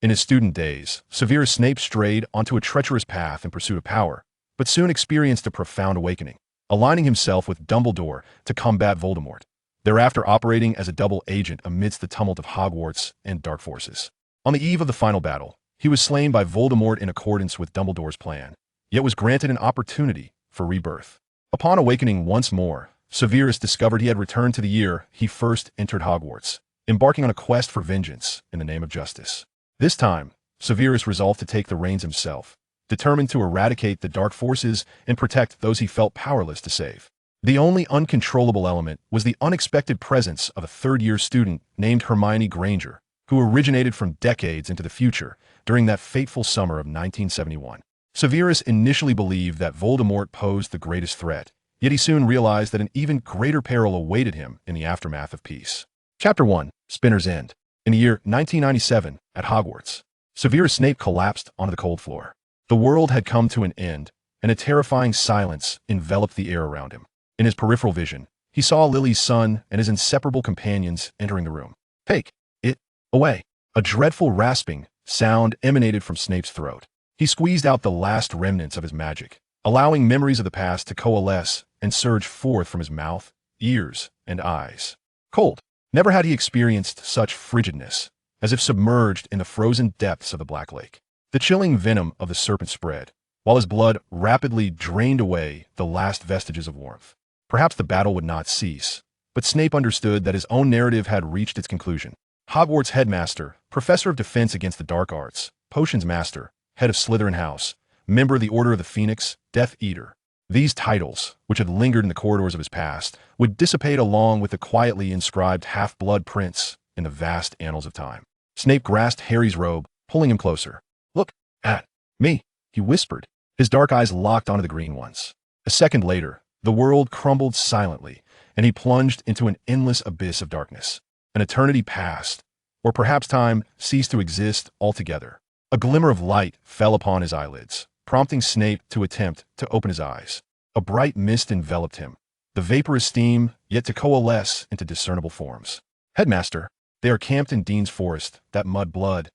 In his student days, Severus Snape strayed onto a treacherous path in pursuit of power, but soon experienced a profound awakening, aligning himself with Dumbledore to combat Voldemort, thereafter operating as a double agent amidst the tumult of Hogwarts and dark forces. On the eve of the final battle, he was slain by Voldemort in accordance with Dumbledore's plan, yet was granted an opportunity for rebirth. Upon awakening once more, Severus discovered he had returned to the year he first entered Hogwarts, embarking on a quest for vengeance in the name of justice. This time, Severus resolved to take the reins himself, determined to eradicate the dark forces and protect those he felt powerless to save. The only uncontrollable element was the unexpected presence of a third-year student named Hermione Granger, who originated from decades into the future during that fateful summer of 1971. Severus initially believed that Voldemort posed the greatest threat, yet he soon realized that an even greater peril awaited him in the aftermath of peace. Chapter 1. Spinner's End. In the year 1997, at Hogwarts, Severus Snape collapsed onto the cold floor. The world had come to an end, and a terrifying silence enveloped the air around him. In his peripheral vision, he saw Lily's son and his inseparable companions entering the room. "Take it away." A dreadful rasping sound emanated from Snape's throat. He squeezed out the last remnants of his magic, allowing memories of the past to coalesce and surge forth from his mouth, ears, and eyes. Cold. Never had he experienced such frigidness, as if submerged in the frozen depths of the Black Lake. The chilling venom of the serpent spread, while his blood rapidly drained away the last vestiges of warmth. Perhaps the battle would not cease, but Snape understood that his own narrative had reached its conclusion. Hogwarts headmaster, professor of defense against the dark arts, potions master, head of Slytherin House, member of the Order of the Phoenix, Death Eater. These titles, which had lingered in the corridors of his past, would dissipate along with the quietly inscribed half-blood prints in the vast annals of time. Snape grasped Harry's robe, pulling him closer. "Look at me," he whispered, his dark eyes locked onto the green ones. A second later, the world crumbled silently, and he plunged into an endless abyss of darkness. An eternity passed, or perhaps time ceased to exist altogether. A glimmer of light fell upon his eyelids, prompting Snape to attempt to open his eyes. A bright mist enveloped him, the vaporous steam yet to coalesce into discernible forms. "Headmaster, they are camped in Dean's Forest, that mud blood.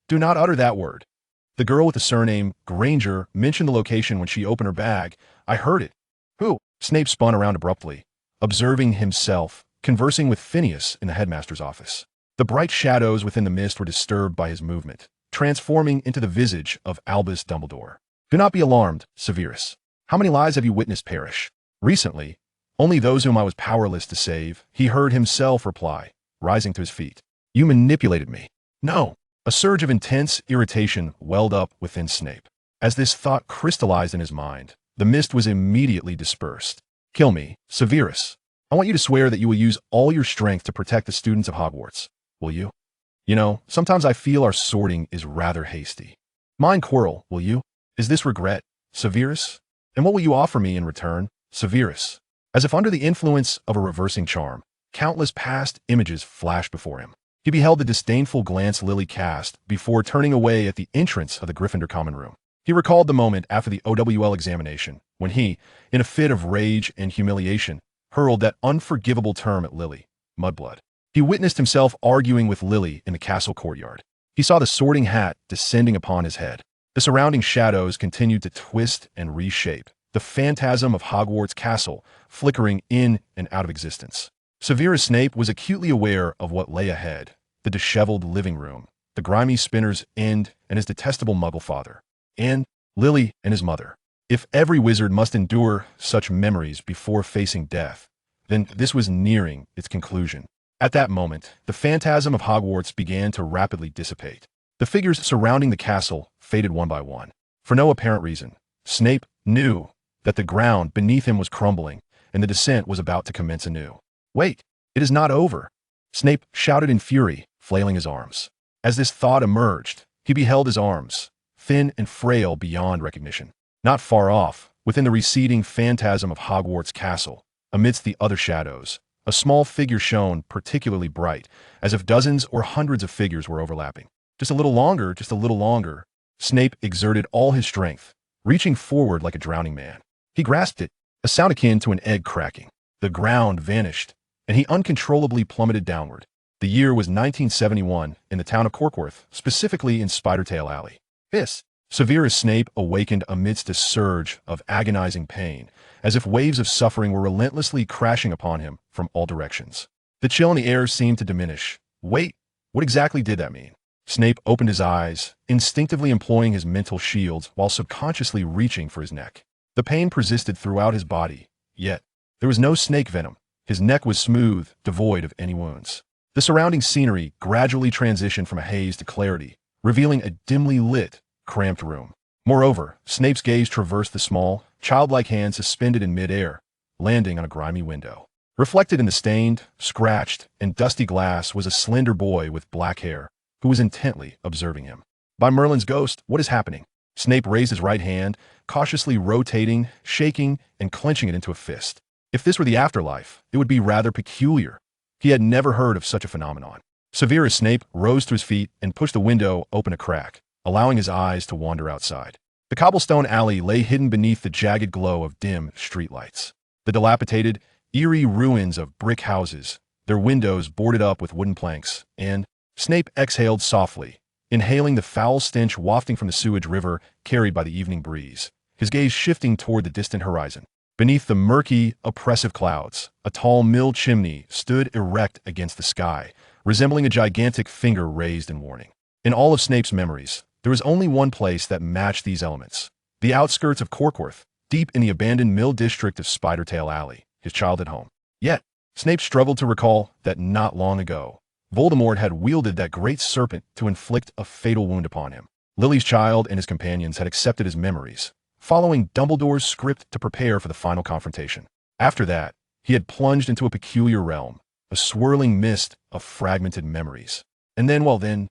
Do not utter that word." The girl with the surname Granger mentioned the location when she opened her bag. "I heard it." "Who?" Snape spun around abruptly, observing himself conversing with Phineas in the headmaster's office. The bright shadows within the mist were disturbed by his movement, transforming into the visage of Albus Dumbledore. "Do not be alarmed, Severus. How many lives have you witnessed perish?" "Recently, only those whom I was powerless to save," he heard himself reply, rising to his feet. "You manipulated me." "No." A surge of intense irritation welled up within Snape. As this thought crystallized in his mind, the mist was immediately dispersed. "Kill me, Severus. I want you to swear that you will use all your strength to protect the students of Hogwarts. Will you? You know, sometimes I feel our sorting is rather hasty. Mind quarrel, will you? Is this regret, Severus? And what will you offer me in return, Severus?" As if under the influence of a reversing charm, countless past images flashed before him. He beheld the disdainful glance Lily cast before turning away at the entrance of the Gryffindor common room. He recalled the moment after the OWL examination, when he, in a fit of rage and humiliation, hurled that unforgivable term at Lily, mudblood. He witnessed himself arguing with Lily in the castle courtyard. He saw the sorting hat descending upon his head. The surrounding shadows continued to twist and reshape, the phantasm of Hogwarts Castle flickering in and out of existence. Severus Snape was acutely aware of what lay ahead: the disheveled living room, the grimy Spinner's End, and his detestable Muggle father, and Lily and his mother. If every wizard must endure such memories before facing death, then this was nearing its conclusion. At that moment, the phantasm of Hogwarts began to rapidly dissipate. The figures surrounding the castle faded one by one. For no apparent reason, Snape knew that the ground beneath him was crumbling, and the descent was about to commence anew. "Wait, it is not over!" Snape shouted in fury, flailing his arms. As this thought emerged, he beheld his arms, thin and frail beyond recognition. Not far off, within the receding phantasm of Hogwarts Castle, amidst the other shadows, a small figure shone particularly bright, as if dozens or hundreds of figures were overlapping. Just a little longer, just a little longer. Snape exerted all his strength, reaching forward like a drowning man. He grasped it, a sound akin to an egg cracking. The ground vanished, and he uncontrollably plummeted downward. The year was 1971 in the town of Corkworth, specifically in Spidertail Alley. Severus Snape awakened amidst a surge of agonizing pain, as if waves of suffering were relentlessly crashing upon him from all directions. The chill in the air seemed to diminish. Wait, what exactly did that mean? Snape opened his eyes, instinctively employing his mental shields while subconsciously reaching for his neck. The pain persisted throughout his body, yet there was no snake venom. His neck was smooth, devoid of any wounds. The surrounding scenery gradually transitioned from a haze to clarity, revealing a dimly lit, cramped room. Moreover, Snape's gaze traversed the small, childlike hand suspended in midair, landing on a grimy window. Reflected in the stained, scratched, and dusty glass was a slender boy with black hair, who was intently observing him. By Merlin's ghost, what is happening? Snape raised his right hand, cautiously rotating, shaking, and clenching it into a fist. If this were the afterlife, it would be rather peculiar. He had never heard of such a phenomenon. Severus Snape rose to his feet and pushed the window open a crack, allowing his eyes to wander outside. The cobblestone alley lay hidden beneath the jagged glow of dim streetlights. The dilapidated, eerie ruins of brick houses, their windows boarded up with wooden planks, and Snape exhaled softly, inhaling the foul stench wafting from the sewage river carried by the evening breeze, his gaze shifting toward the distant horizon. Beneath the murky, oppressive clouds, a tall mill chimney stood erect against the sky, resembling a gigantic finger raised in warning. In all of Snape's memories, there was only one place that matched these elements: the outskirts of Corkworth, deep in the abandoned mill district of Spidertail Alley, his childhood home. Yet, Snape struggled to recall that not long ago, Voldemort had wielded that great serpent to inflict a fatal wound upon him. Lily's child and his companions had accepted his memories, following Dumbledore's script to prepare for the final confrontation. After that, he had plunged into a peculiar realm, a swirling mist of fragmented memories. And then,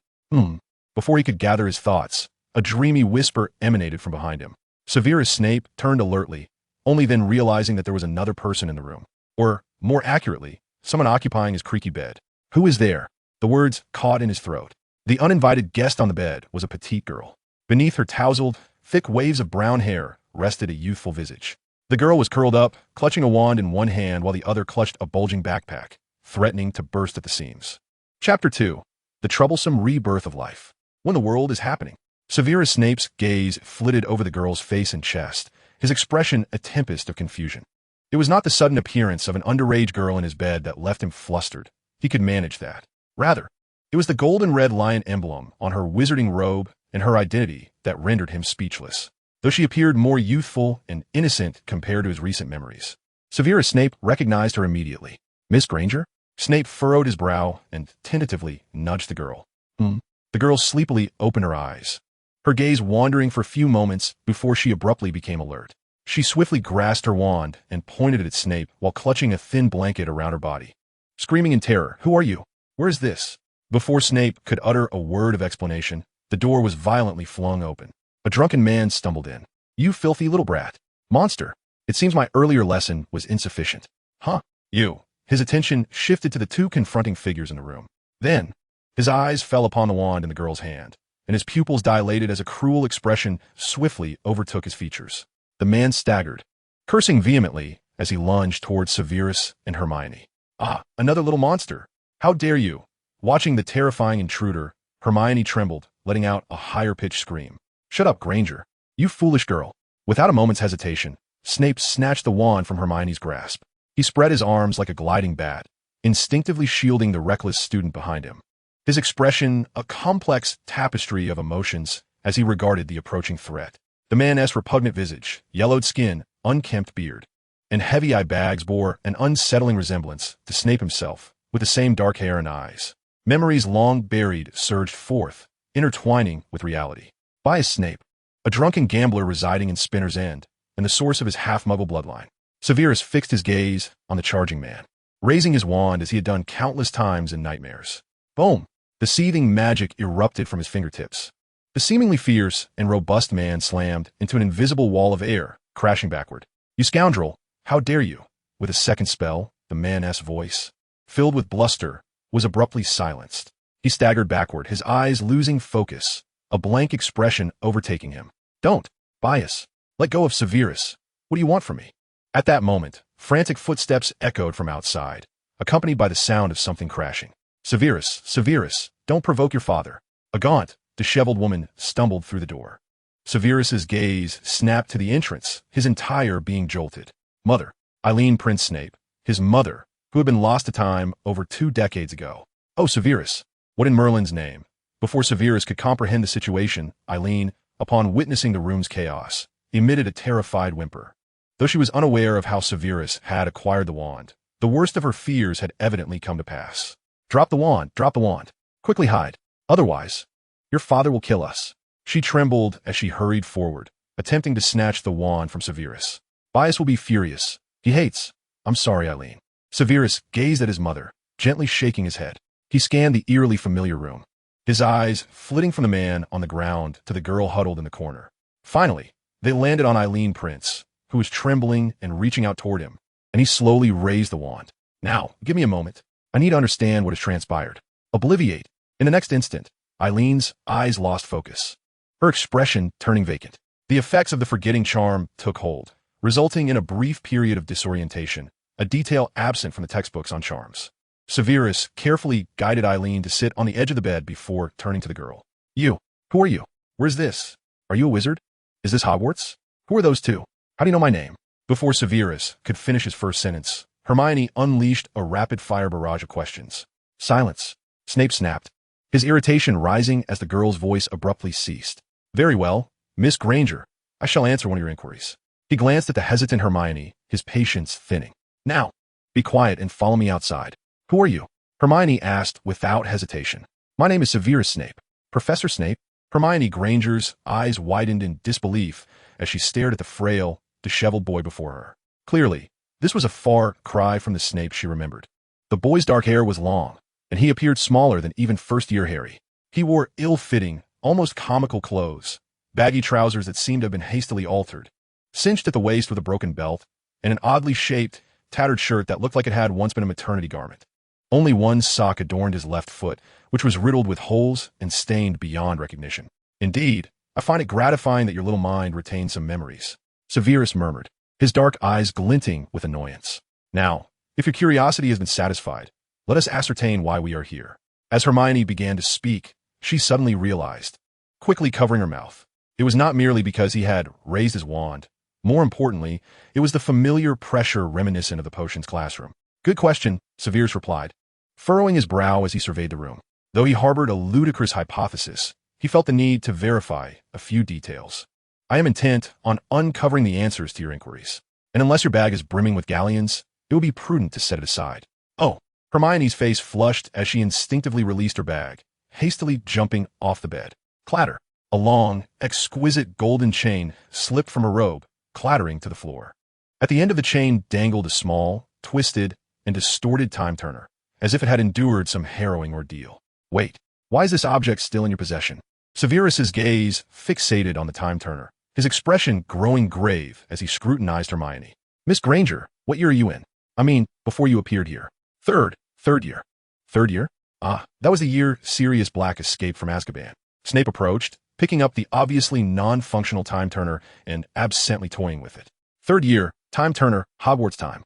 before he could gather his thoughts, a dreamy whisper emanated from behind him. Severus Snape turned alertly, only then realizing that there was another person in the room. Or, more accurately, someone occupying his creaky bed. Who is there? The words caught in his throat. The uninvited guest on the bed was a petite girl. Beneath her tousled, thick waves of brown hair rested a youthful visage. The girl was curled up, clutching a wand in one hand while the other clutched a bulging backpack, threatening to burst at the seams. Chapter 2. The Troublesome Rebirth of Life. When the world is happening. Severus Snape's gaze flitted over the girl's face and chest, his expression a tempest of confusion. It was not the sudden appearance of an underage girl in his bed that left him flustered. He could manage that. Rather, it was the golden red lion emblem on her wizarding robe and her identity that rendered him speechless, though she appeared more youthful and innocent compared to his recent memories. Severus Snape recognized her immediately. Miss Granger? Snape furrowed his brow and tentatively nudged the girl. The girl sleepily opened her eyes, her gaze wandering for a few moments before she abruptly became alert. She swiftly grasped her wand and pointed it at Snape while clutching a thin blanket around her body. Screaming in terror, "Who are you? Where is this?" Before Snape could utter a word of explanation, the door was violently flung open. A drunken man stumbled in. "You filthy little brat. Monster. It seems my earlier lesson was insufficient." "Huh? You." His attention shifted to the two confronting figures in the room. Then, his eyes fell upon the wand in the girl's hand, and his pupils dilated as a cruel expression swiftly overtook his features. The man staggered, cursing vehemently as he lunged towards Severus and Hermione. "Ah, another little monster. How dare you?" Watching the terrifying intruder, Hermione trembled, letting out a higher-pitched scream. "Shut up, Granger. You foolish girl." Without a moment's hesitation, Snape snatched the wand from Hermione's grasp. He spread his arms like a gliding bat, instinctively shielding the reckless student behind him. His expression a complex tapestry of emotions as he regarded the approaching threat. The man's repugnant visage, yellowed skin, unkempt beard, and heavy eye bags bore an unsettling resemblance to Snape himself, with the same dark hair and eyes. Memories long buried surged forth, intertwining with reality. Bias Snape, a drunken gambler residing in Spinner's End, and the source of his half-muggle bloodline. Severus fixed his gaze on the charging man, raising his wand as he had done countless times in nightmares. Boom! The seething magic erupted from his fingertips. The seemingly fierce and robust man slammed into an invisible wall of air, crashing backward. "You scoundrel! How dare you?" With a second spell, the man's voice, filled with bluster, was abruptly silenced. He staggered backward, his eyes losing focus, a blank expression overtaking him. "Don't! Bias! Let go of Severus! What do you want from me?" At that moment, frantic footsteps echoed from outside, accompanied by the sound of something crashing. Severus, don't provoke your father." A gaunt, disheveled woman stumbled through the door. Severus's gaze snapped to the entrance, his entire being jolted. Mother, Eileen Prince Snape, his mother, who had been lost to time over 2 decades ago. "Oh, Severus, what in Merlin's name?" Before Severus could comprehend the situation, Eileen, upon witnessing the room's chaos, emitted a terrified whimper. Though she was unaware of how Severus had acquired the wand, the worst of her fears had evidently come to pass. Drop the wand, quickly hide, otherwise, your father will kill us." She trembled as she hurried forward, attempting to snatch the wand from Severus. "Bias will be furious. He hates—" "I'm sorry, Eileen." Severus gazed at his mother, gently shaking his head. He scanned the eerily familiar room, his eyes flitting from the man on the ground to the girl huddled in the corner. Finally, they landed on Eileen Prince, who was trembling and reaching out toward him, and he slowly raised the wand. "Now, give me a moment. I need to understand what has transpired." Obliviate. In the next instant, Eileen's eyes lost focus, her expression turning vacant. The effects of the forgetting charm took hold, resulting in a brief period of disorientation, a detail absent from the textbooks on charms. Severus carefully guided Eileen to sit on the edge of the bed before turning to the girl. "You, who are you? Where's this? Are you a wizard? Is this Hogwarts? Who are those two? How do you know my name?" Before Severus could finish his first sentence, Hermione unleashed a rapid-fire barrage of questions. "Silence," Snape snapped, his irritation rising as the girl's voice abruptly ceased. "Very well, Miss Granger, I shall answer one of your inquiries." He glanced at the hesitant Hermione, his patience thinning. "Now, be quiet and follow me outside." "Who are you?" Hermione asked without hesitation. "My name is Severus Snape." "Professor Snape?" Hermione Granger's eyes widened in disbelief as she stared at the frail, disheveled boy before her. Clearly, this was a far cry from the Snape she remembered. The boy's dark hair was long, and he appeared smaller than even first-year Harry. He wore ill-fitting, almost comical clothes, baggy trousers that seemed to have been hastily altered, cinched at the waist with a broken belt, and an oddly shaped, tattered shirt that looked like it had once been a maternity garment. Only one sock adorned his left foot, which was riddled with holes and stained beyond recognition. "Indeed, I find it gratifying that your little mind retains some memories," Severus murmured, his dark eyes glinting with annoyance. "Now, if your curiosity has been satisfied, let us ascertain why we are here." As Hermione began to speak, she suddenly realized, quickly covering her mouth, it was not merely because he had raised his wand. More importantly, it was the familiar pressure reminiscent of the potions classroom. "Good question," Severus replied, furrowing his brow as he surveyed the room. Though he harbored a ludicrous hypothesis, he felt the need to verify a few details. "I am intent on uncovering the answers to your inquiries, and unless your bag is brimming with galleons, it would be prudent to set it aside." "Oh." Hermione's face flushed as she instinctively released her bag, hastily jumping off the bed. Clatter. A long, exquisite golden chain slipped from her robe, clattering to the floor. At the end of the chain dangled a small, twisted, and distorted time-turner, as if it had endured some harrowing ordeal. "Wait, why is this object still in your possession?" Severus's gaze fixated on the time-turner, his expression growing grave as he scrutinized Hermione. "Miss Granger, what year are you in? I mean, before you appeared here." Third year." "Third year? Ah, that was the year Sirius Black escaped from Azkaban." Snape approached, picking up the obviously non-functional time-turner and absently toying with it. "Third year, time-turner, Hogwarts time,"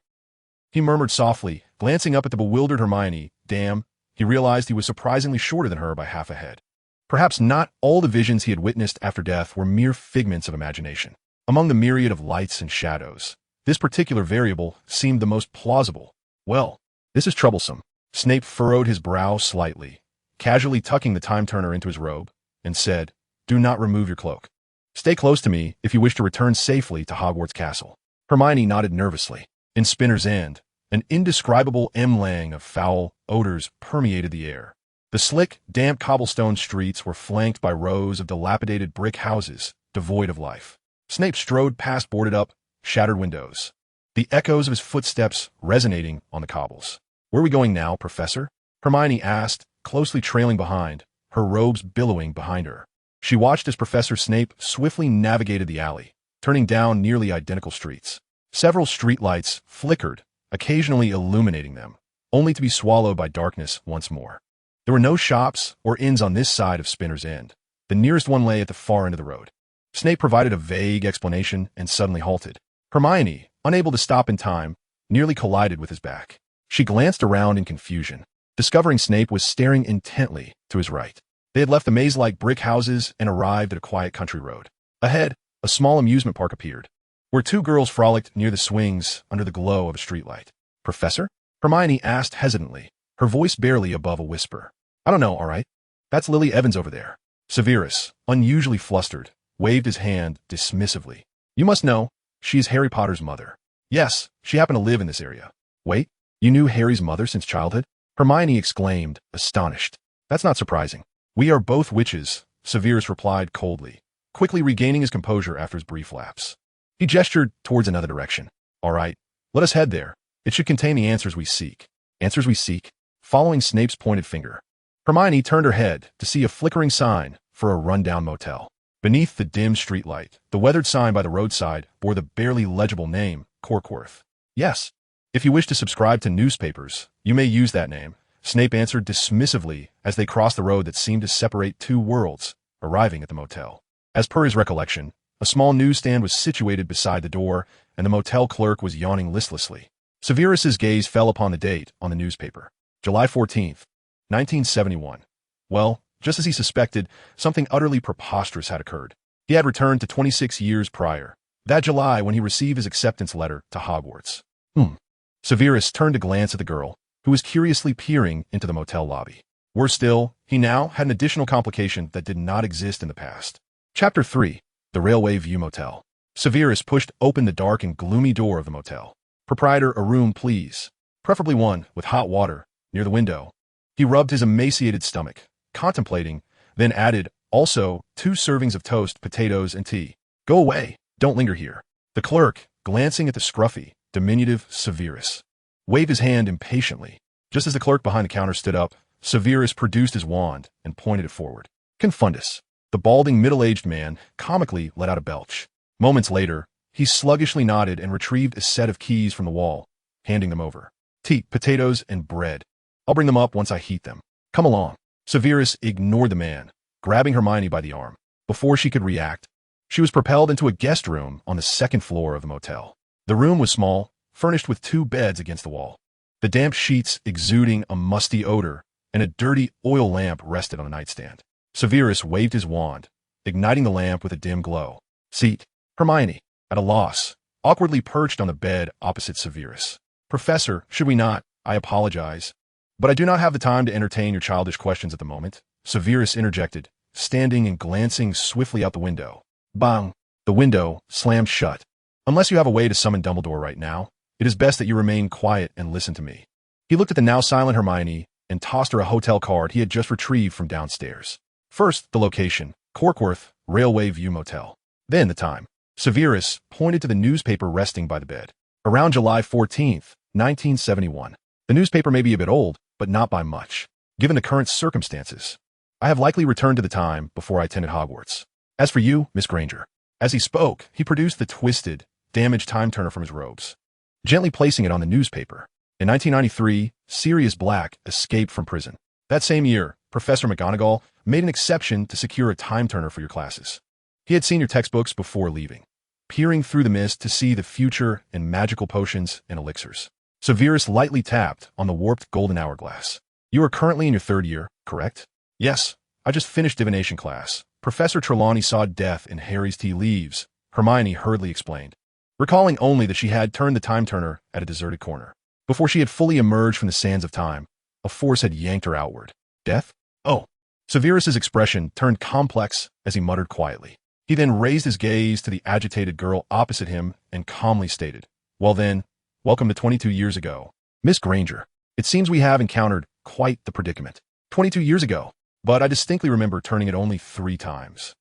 he murmured softly, glancing up at the bewildered Hermione. Damn, he realized he was surprisingly shorter than her by half a head. Perhaps not all the visions he had witnessed after death were mere figments of imagination. Among the myriad of lights and shadows, this particular variable seemed the most plausible. "Well, this is troublesome." Snape furrowed his brow slightly, casually tucking the time-turner into his robe, and said, "Do not remove your cloak. Stay close to me if you wish to return safely to Hogwarts Castle." Hermione nodded nervously. In Spinner's End, an indescribable emlang of foul odors permeated the air. The slick, damp cobblestone streets were flanked by rows of dilapidated brick houses, devoid of life. Snape strode past boarded-up, shattered windows, the echoes of his footsteps resonating on the cobbles. "Where are we going now, Professor?" Hermione asked, closely trailing behind, her robes billowing behind her. She watched as Professor Snape swiftly navigated the alley, turning down nearly identical streets. Several streetlights flickered, occasionally illuminating them, only to be swallowed by darkness once more. There were no shops or inns on this side of Spinner's End. The nearest one lay at the far end of the road. Snape provided a vague explanation and suddenly halted. Hermione, unable to stop in time, nearly collided with his back. She glanced around in confusion. discovering Snape was staring intently to his right. They had left the maze-like brick houses and arrived at a quiet country road. Ahead, a small amusement park appeared, where two girls frolicked near the swings under the glow of a streetlight. "Professor?" Hermione asked hesitantly, her voice barely above a whisper. "I don't know, all right. That's Lily Evans over there." Severus, unusually flustered, waved his hand dismissively. "You must know, she is Harry Potter's mother." "Yes, she happened to live in this area." "Wait, you knew Harry's mother since childhood?" Hermione exclaimed, astonished. "That's not surprising. We are both witches," Severus replied coldly, quickly regaining his composure after his brief lapse. He gestured towards another direction. "All right, let us head there. It should contain the answers we seek." "Answers we seek?" Following Snape's pointed finger, Hermione turned her head to see a flickering sign for a rundown motel. Beneath the dim streetlight, the weathered sign by the roadside bore the barely legible name, Corkworth. "Yes. If you wish to subscribe to newspapers, you may use that name," Snape answered dismissively as they crossed the road that seemed to separate two worlds, arriving at the motel. As per his recollection, a small newsstand was situated beside the door, and the motel clerk was yawning listlessly. Severus's gaze fell upon the date on the newspaper. July 14th, 1971. Well, just as he suspected, something utterly preposterous had occurred. He had returned to 26 years prior, that July when he received his acceptance letter to Hogwarts. Severus turned to glance at the girl, who was curiously peering into the motel lobby. Worse still, he now had an additional complication that did not exist in the past. Chapter 3. The Railway View Motel. Severus pushed open the dark and gloomy door of the motel. "Proprietor, a room, please. Preferably one with hot water, near the window." He rubbed his emaciated stomach, contemplating, then added, "Also, 2 servings of toast, potatoes, and tea." "Go away. Don't linger here." The clerk, glancing at the scruffy, diminutive Severus, waved his hand impatiently. Just as the clerk behind the counter stood up, Severus produced his wand and pointed it forward. "Confundus." The balding middle-aged man comically let out a belch. Moments later, he sluggishly nodded and retrieved a set of keys from the wall, handing them over. "Tea, potatoes, and bread. I'll bring them up once I heat them. Come along." Severus ignored the man, grabbing Hermione by the arm. Before she could react, she was propelled into a guest room on the second floor of the motel. The room was small, furnished with 2 beds against the wall, the damp sheets exuding a musty odor, and a dirty oil lamp rested on the nightstand. Severus waved his wand, igniting the lamp with a dim glow. "Seat." Hermione, at a loss, awkwardly perched on the bed opposite Severus. "Professor, should we not? I apologize. But I do not have the time to entertain your childish questions at the moment," Severus interjected, standing and glancing swiftly out the window. Bang! The window slammed shut. "Unless you have a way to summon Dumbledore right now, it is best that you remain quiet and listen to me." He looked at the now silent Hermione and tossed her a hotel card he had just retrieved from downstairs. First, the location, Corkworth, Railway View Motel. Then the time. Severus pointed to the newspaper resting by the bed. Around July 14th, 1971. The newspaper may be a bit old, but not by much, given the current circumstances. "I have likely returned to the time before I attended Hogwarts. As for you, Miss Granger." As he spoke, he produced the twisted, damaged time turner from his robes, gently placing it on the newspaper. In 1993, Sirius Black escaped from prison. That same year, Professor McGonagall made an exception to secure a time turner for your classes. He had seen your textbooks before leaving, peering through the mist to see the future in magical potions and elixirs. Severus lightly tapped on the warped golden hourglass. "You are currently in your 3rd year, correct?" "Yes, I just finished divination class. Professor Trelawney saw death in Harry's tea leaves," Hermione hurriedly explained, recalling only that she had turned the time turner at a deserted corner. Before she had fully emerged from the sands of time, a force had yanked her outward. "Death? Oh." Severus's expression turned complex as he muttered quietly. He then raised his gaze to the agitated girl opposite him and calmly stated, "Well then, welcome to 22 years ago. Miss Granger, it seems we have encountered quite the predicament. 22 years ago, but I distinctly remember turning it only 3 times."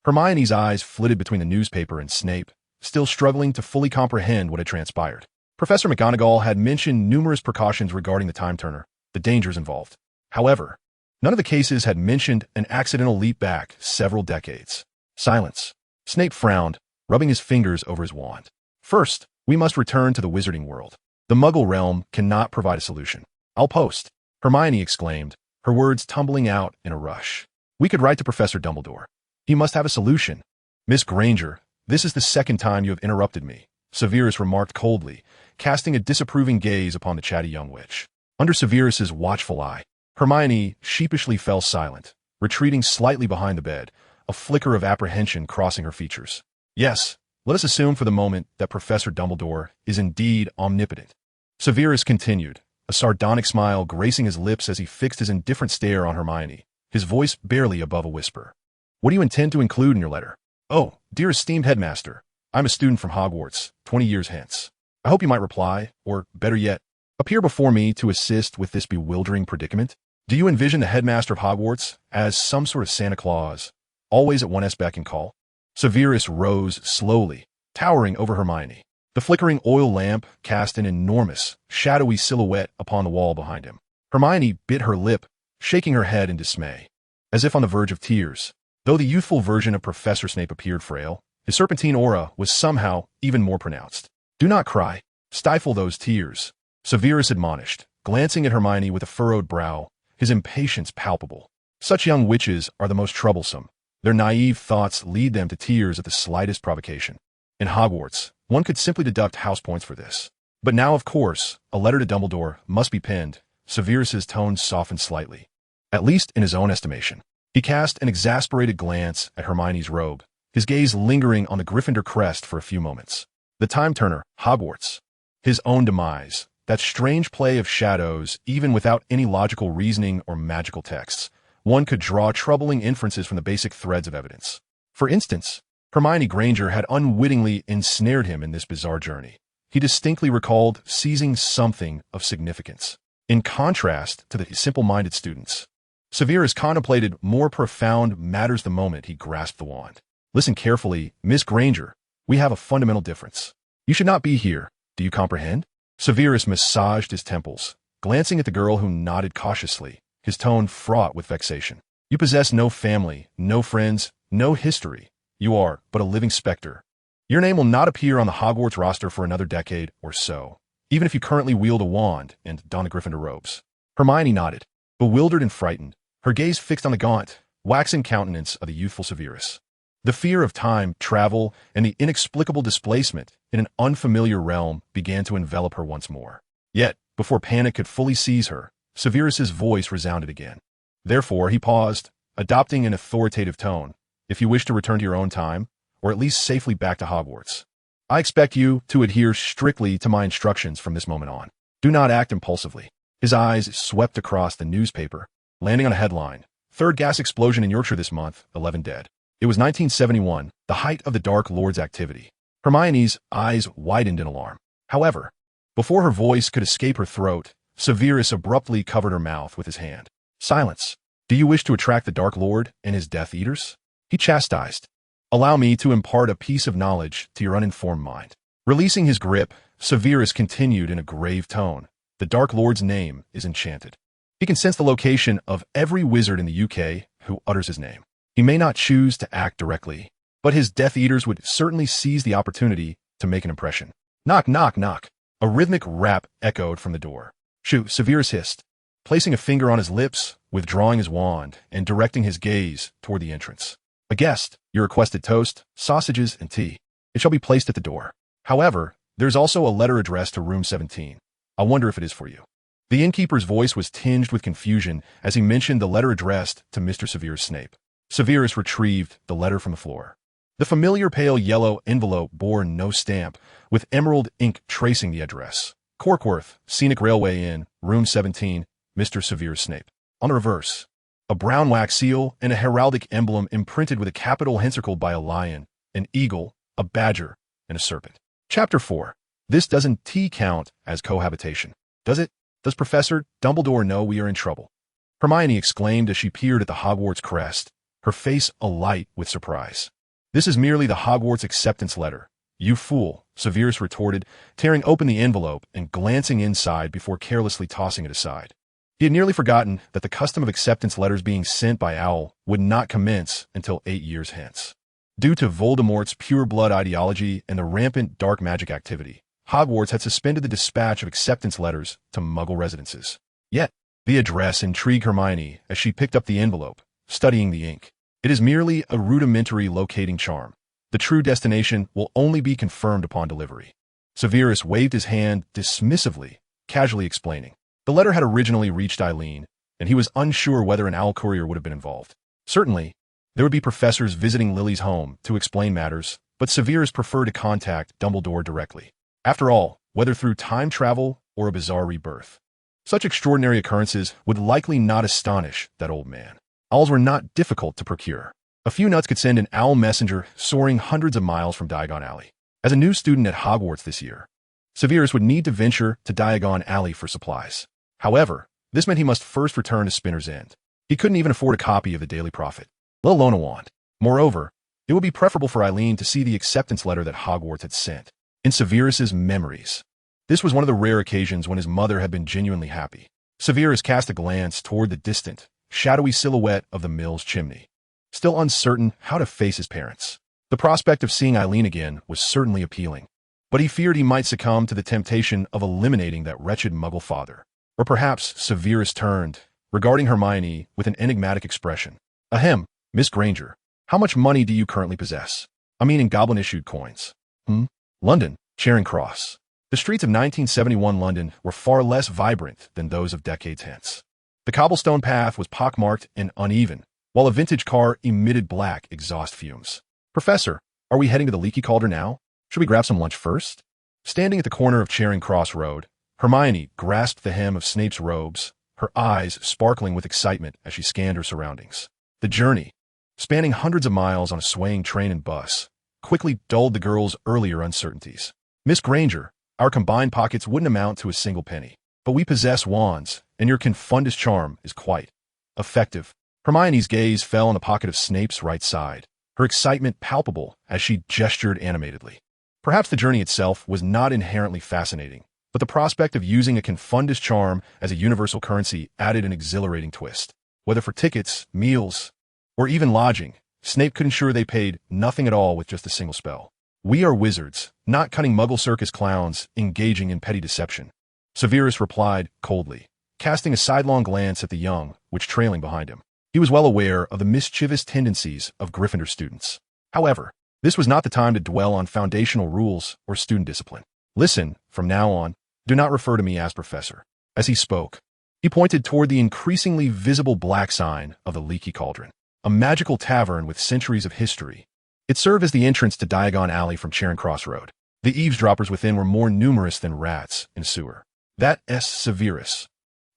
Hermione's eyes flitted between the newspaper and Snape, still struggling to fully comprehend what had transpired. Professor McGonagall had mentioned numerous precautions regarding the time turner, the dangers involved. However, none of the cases had mentioned an accidental leap back several decades. Silence. Snape frowned, rubbing his fingers over his wand. "First, we must return to the Wizarding World. The Muggle realm cannot provide a solution." "I'll post," Hermione exclaimed, her words tumbling out in a rush. "We could write to Professor Dumbledore. He must have a solution." "Miss Granger, this is the 2nd time you have interrupted me," Severus remarked coldly, casting a disapproving gaze upon the chatty young witch. Under Severus's watchful eye, Hermione sheepishly fell silent, retreating slightly behind the bed, a flicker of apprehension crossing her features. Yes, let us assume for the moment that Professor Dumbledore is indeed omnipotent. Severus continued, a sardonic smile gracing his lips as he fixed his indifferent stare on Hermione, his voice barely above a whisper. What do you intend to include in your letter? Oh, dear esteemed headmaster, I'm a student from Hogwarts, 20 years hence. I hope you might reply, or better yet, appear before me to assist with this bewildering predicament. Do you envision the headmaster of Hogwarts as some sort of Santa Claus, always at one's beck and call? Severus rose slowly, towering over Hermione. The flickering oil lamp cast an enormous, shadowy silhouette upon the wall behind him. Hermione bit her lip, shaking her head in dismay, as if on the verge of tears. Though the youthful version of Professor Snape appeared frail, his serpentine aura was somehow even more pronounced. Do not cry. Stifle those tears, Severus admonished, glancing at Hermione with a furrowed brow, his impatience palpable. Such young witches are the most troublesome. Their naive thoughts lead them to tears at the slightest provocation. In Hogwarts, one could simply deduct house points for this. But now, of course, a letter to Dumbledore must be penned. Severus's tone softened slightly, at least in his own estimation. He cast an exasperated glance at Hermione's robe, his gaze lingering on the Gryffindor crest for a few moments. The time-turner, Hogwarts. His own demise, that strange play of shadows, even without any logical reasoning or magical texts. One could draw troubling inferences from the basic threads of evidence. For instance, Hermione Granger had unwittingly ensnared him in this bizarre journey. He distinctly recalled seizing something of significance. In contrast to the simple-minded students, Severus contemplated more profound matters the moment he grasped the wand. Listen carefully, Miss Granger. We have a fundamental difference. You should not be here. Do you comprehend? Severus massaged his temples, glancing at the girl who nodded cautiously, his tone fraught with vexation. You possess no family, no friends, no history. You are but a living specter. Your name will not appear on the Hogwarts roster for another decade or so, even if you currently wield a wand and don the Gryffindor robes. Hermione nodded, bewildered and frightened, her gaze fixed on the gaunt, waxen countenance of the youthful Severus. The fear of time, travel, and the inexplicable displacement in an unfamiliar realm began to envelop her once more. Yet, before panic could fully seize her, Severus's voice resounded again. Therefore, he paused, adopting an authoritative tone. If you wish to return to your own time, or at least safely back to Hogwarts, I expect you to adhere strictly to my instructions from this moment on. Do not act impulsively. His eyes swept across the newspaper, landing on a headline. Third gas explosion in Yorkshire this month, 11 dead. It was 1971, the height of the Dark Lord's activity. Hermione's eyes widened in alarm. However, before her voice could escape her throat, Severus abruptly covered her mouth with his hand. Silence. Do you wish to attract the Dark Lord and his Death Eaters? He chastised. Allow me to impart a piece of knowledge to your uninformed mind. Releasing his grip, Severus continued in a grave tone. The Dark Lord's name is enchanted. He can sense the location of every wizard in the UK who utters his name. He may not choose to act directly, but his Death Eaters would certainly seize the opportunity to make an impression. Knock, knock, knock. A rhythmic rap echoed from the door. Shoo, Severus hissed, placing a finger on his lips, withdrawing his wand, and directing his gaze toward the entrance. A guest, your requested toast, sausages, and tea. It shall be placed at the door. However, there's also a letter addressed to room 17. I wonder if it is for you. The innkeeper's voice was tinged with confusion as he mentioned the letter addressed to Mr. Severus Snape. Severus retrieved the letter from the floor. The familiar pale yellow envelope bore no stamp, with emerald ink tracing the address. Corkworth, Scenic Railway Inn, room 17, Mr. Severus Snape. On the reverse, a brown wax seal and a heraldic emblem imprinted with a capital encircled by a lion, an eagle, a badger, and a serpent. Chapter 4. This doesn't count as cohabitation, does it? Does Professor Dumbledore know we are in trouble? Hermione exclaimed as she peered at the Hogwarts crest, her face alight with surprise. This is merely the Hogwarts acceptance letter. You fool, Severus retorted, tearing open the envelope and glancing inside before carelessly tossing it aside. He had nearly forgotten that the custom of acceptance letters being sent by owl would not commence until 8 years hence. Due to Voldemort's pure-blood ideology and the rampant dark magic activity, Hogwarts had suspended the dispatch of acceptance letters to Muggle residences. Yet, the address intrigued Hermione as she picked up the envelope, studying the ink. It is merely a rudimentary locating charm. The true destination will only be confirmed upon delivery. Severus waved his hand dismissively, casually explaining. The letter had originally reached Eileen, and he was unsure whether an owl courier would have been involved. Certainly, there would be professors visiting Lily's home to explain matters, but Severus preferred to contact Dumbledore directly. After all, whether through time travel or a bizarre rebirth, such extraordinary occurrences would likely not astonish that old man. Owls were not difficult to procure. A few nuts could send an owl messenger soaring hundreds of miles from Diagon Alley. As a new student at Hogwarts this year, Severus would need to venture to Diagon Alley for supplies. However, this meant he must first return to Spinner's End. He couldn't even afford a copy of the Daily Prophet, let alone a wand. Moreover, it would be preferable for Eileen to see the acceptance letter that Hogwarts had sent. In Severus's memories, this was one of the rare occasions when his mother had been genuinely happy. Severus cast a glance toward the distant, shadowy silhouette of the mill's chimney, still uncertain how to face his parents. The prospect of seeing Eileen again was certainly appealing, but he feared he might succumb to the temptation of eliminating that wretched Muggle father. Or perhaps Severus turned, regarding Hermione with an enigmatic expression. Ahem, Miss Granger, how much money do you currently possess? I mean in goblin-issued coins. London, Charing Cross. The streets of 1971 London were far less vibrant than those of decades hence. The cobblestone path was pockmarked and uneven, while a vintage car emitted black exhaust fumes. Professor, are we heading to the Leaky Cauldron now? Should we grab some lunch first? Standing at the corner of Charing Cross Road, Hermione grasped the hem of Snape's robes, her eyes sparkling with excitement as she scanned her surroundings. The journey, spanning hundreds of miles on a swaying train and bus, quickly dulled the girl's earlier uncertainties. Miss Granger, our combined pockets wouldn't amount to a single penny, but we possess wands, and your confundus charm is quite effective. Hermione's gaze fell on the pocket of Snape's right side, her excitement palpable as she gestured animatedly. Perhaps the journey itself was not inherently fascinating, but the prospect of using a confundus charm as a universal currency added an exhilarating twist. Whether for tickets, meals, or even lodging, Snape could ensure they paid nothing at all with just a single spell. We are wizards, not cunning Muggle circus clowns engaging in petty deception, Severus replied coldly, casting a sidelong glance at the young, which trailing behind him. He was well aware of the mischievous tendencies of Gryffindor students. However, this was not the time to dwell on foundational rules or student discipline. Listen, from now on, do not refer to me as Professor. As he spoke, he pointed toward the increasingly visible black sign of the Leaky Cauldron, a magical tavern with centuries of history. It served as the entrance to Diagon Alley from Charing Cross Road. The eavesdroppers within were more numerous than rats in a sewer. That's Severus.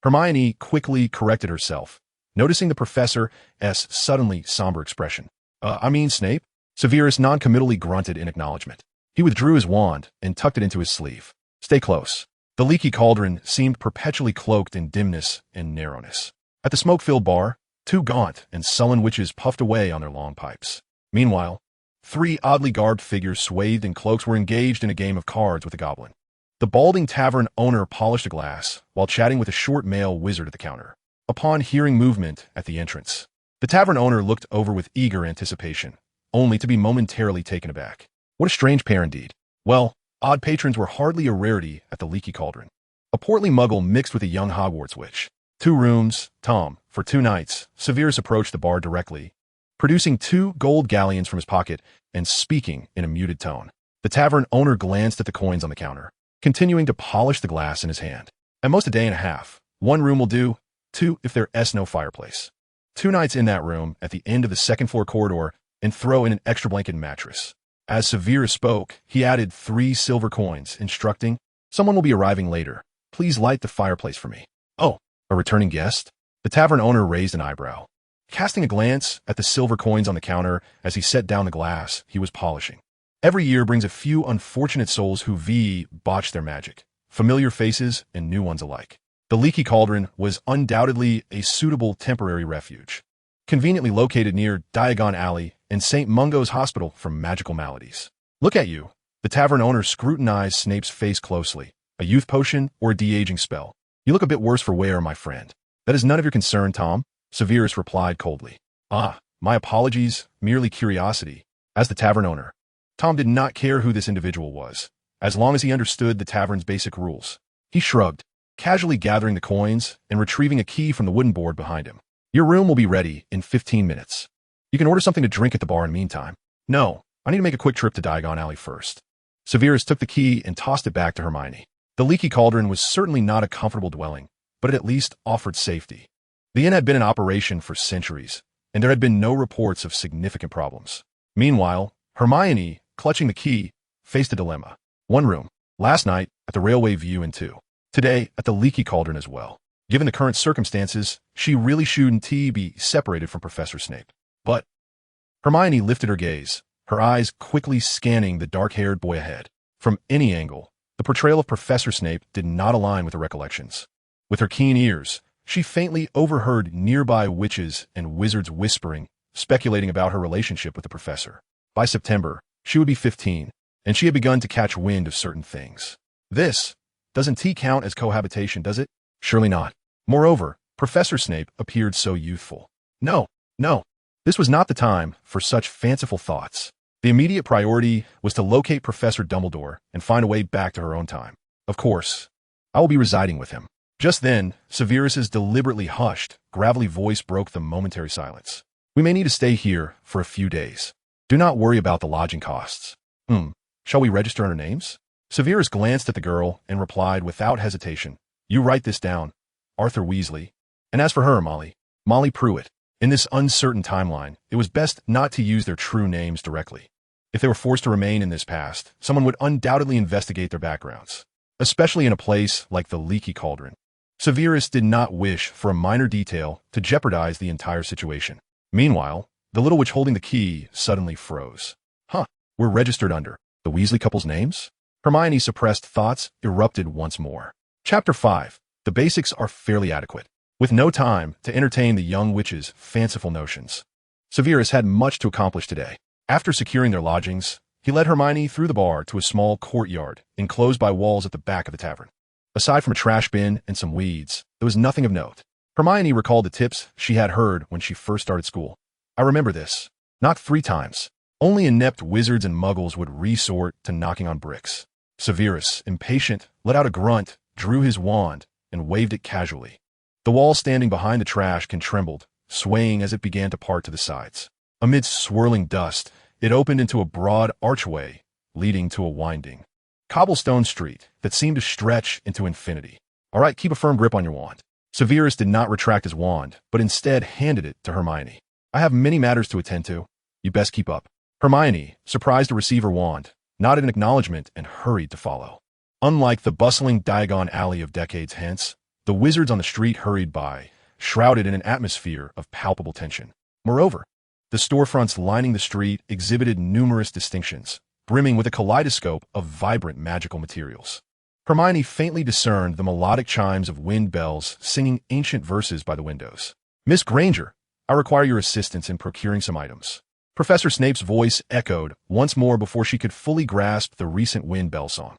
Hermione quickly corrected herself, noticing the professor's suddenly somber expression. I mean Snape? Severus noncommittally grunted in acknowledgement. He withdrew his wand and tucked it into his sleeve. Stay close. The Leaky Cauldron seemed perpetually cloaked in dimness and narrowness. At the smoke-filled bar, two gaunt and sullen witches puffed away on their long pipes. Meanwhile, three oddly garbed figures swathed in cloaks were engaged in a game of cards with a goblin. The balding tavern owner polished a glass while chatting with a short male wizard at the counter. Upon hearing movement at the entrance, the tavern owner looked over with eager anticipation, only to be momentarily taken aback. What a strange pair indeed. Well, odd patrons were hardly a rarity at the Leaky Cauldron. A portly muggle mixed with a young Hogwarts witch. 2 rooms, Tom, for 2 nights. Severus approached the bar directly, producing 2 gold galleons from his pocket and speaking in a muted tone. The tavern owner glanced at the coins on the counter, continuing to polish the glass in his hand. At most a day and a half. 1 room will do, 2 if there's no fireplace. 2 nights in that room at the end of the second-floor corridor and throw in an extra blanket and mattress. As Severus spoke, he added 3 silver coins, instructing, someone will be arriving later. Please light the fireplace for me. Oh, a returning guest? The tavern owner raised an eyebrow, casting a glance at the silver coins on the counter as he set down the glass he was polishing. Every year brings a few unfortunate souls who botch their magic, familiar faces and new ones alike. The Leaky Cauldron was undoubtedly a suitable temporary refuge, conveniently located near Diagon Alley and St. Mungo's Hospital for magical maladies. Look at you. The tavern owner scrutinized Snape's face closely. A youth potion or a de-aging spell? You look a bit worse for wear, my friend. That is none of your concern, Tom, Severus replied coldly. Ah, my apologies, merely curiosity. As the tavern owner, Tom did not care who this individual was, as long as he understood the tavern's basic rules. He shrugged, casually gathering the coins and retrieving a key from the wooden board behind him. Your room will be ready in 15 minutes. You can order something to drink at the bar in the meantime. No, I need to make a quick trip to Diagon Alley first. Severus took the key and tossed it back to Hermione. The Leaky Cauldron was certainly not a comfortable dwelling, but it at least offered safety. The inn had been in operation for centuries, and there had been no reports of significant problems. Meanwhile, Hermione, clutching the key, faced a dilemma. One room. Last night, at the railway view, and two. Today, at the leaky cauldron as well. Given the current circumstances, she really shouldn't be separated from Professor Snape. But Hermione lifted her gaze, her eyes quickly scanning the dark-haired boy ahead. From any angle, the portrayal of Professor Snape did not align with her recollections. With her keen ears, she faintly overheard nearby witches and wizards whispering, speculating about her relationship with the professor. By September, she would be 15, and she had begun to catch wind of certain things. This doesn't count as cohabitation, does it? Surely not. Moreover, Professor Snape appeared so youthful. No. This was not the time for such fanciful thoughts. The immediate priority was to locate Professor Dumbledore and find a way back to her own time. Of course, I will be residing with him. Just then, Severus's deliberately hushed, gravelly voice broke the momentary silence. We may need to stay here for a few days. Do not worry about the lodging costs. Shall we register our names? Severus glanced at the girl and replied without hesitation. You write this down, Arthur Weasley. And as for her, Molly Pruitt. In this uncertain timeline, it was best not to use their true names directly. If they were forced to remain in this past, someone would undoubtedly investigate their backgrounds, especially in a place like the leaky cauldron. Severus did not wish for a minor detail to jeopardize the entire situation. Meanwhile, the little witch holding the key suddenly froze. We're registered under the Weasley couple's names? Hermione's suppressed thoughts erupted once more. Chapter 5. The basics are fairly adequate. With no time to entertain the young witch's fanciful notions, Severus had much to accomplish today. After securing their lodgings, he led Hermione through the bar to a small courtyard enclosed by walls at the back of the tavern. Aside from a trash bin and some weeds, there was nothing of note. Hermione recalled the tips she had heard when she first started school. I remember this. Knock 3 times. Only inept wizards and muggles would resort to knocking on bricks. Severus, impatient, let out a grunt, drew his wand, and waved it casually. The wall standing behind the trash can trembled, swaying as it began to part to the sides. Amidst swirling dust, it opened into a broad archway, leading to a winding cobblestone street that seemed to stretch into infinity. All right, keep a firm grip on your wand. Severus did not retract his wand, but instead handed it to Hermione. I have many matters to attend to. You best keep up. Hermione, surprised to receive her wand, nodded in acknowledgement and hurried to follow. Unlike the bustling Diagon Alley of decades hence, the wizards on the street hurried by, shrouded in an atmosphere of palpable tension. Moreover, the storefronts lining the street exhibited numerous distinctions, brimming with a kaleidoscope of vibrant magical materials. Hermione faintly discerned the melodic chimes of wind bells singing ancient verses by the windows. Miss Granger, I require your assistance in procuring some items. Professor Snape's voice echoed once more before she could fully grasp the recent wind bell song.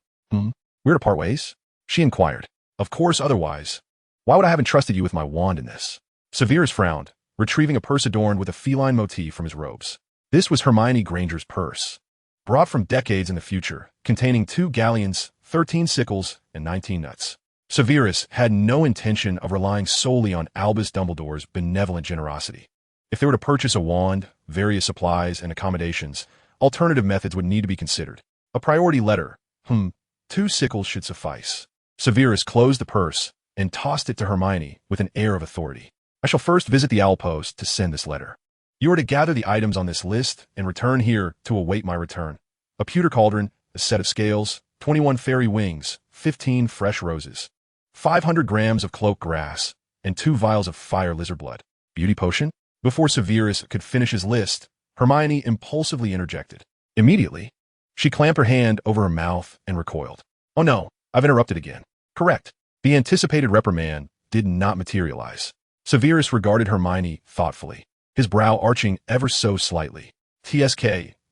We're to part ways? She inquired. Of course, otherwise. Why would I have entrusted you with my wand in this? Severus frowned, retrieving a purse adorned with a feline motif from his robes. This was Hermione Granger's purse, brought from decades in the future, containing 2 galleons, 13 sickles, and 19 nuts. Severus had no intention of relying solely on Albus Dumbledore's benevolent generosity. If they were to purchase a wand, various supplies, and accommodations, alternative methods would need to be considered. A priority letter. 2 sickles should suffice. Severus closed the purse and tossed it to Hermione with an air of authority. I shall first visit the owl post to send this letter. You are to gather the items on this list and return here to await my return. A pewter cauldron, a set of scales, 21 fairy wings, 15 fresh roses, 500 grams of cloak grass, and 2 vials of fire lizard blood. Beauty potion? Before Severus could finish his list, Hermione impulsively interjected. Immediately, she clamped her hand over her mouth and recoiled. Oh no, I've interrupted again. Correct. The anticipated reprimand did not materialize. Severus regarded Hermione thoughtfully, his brow arching ever so slightly. TSK.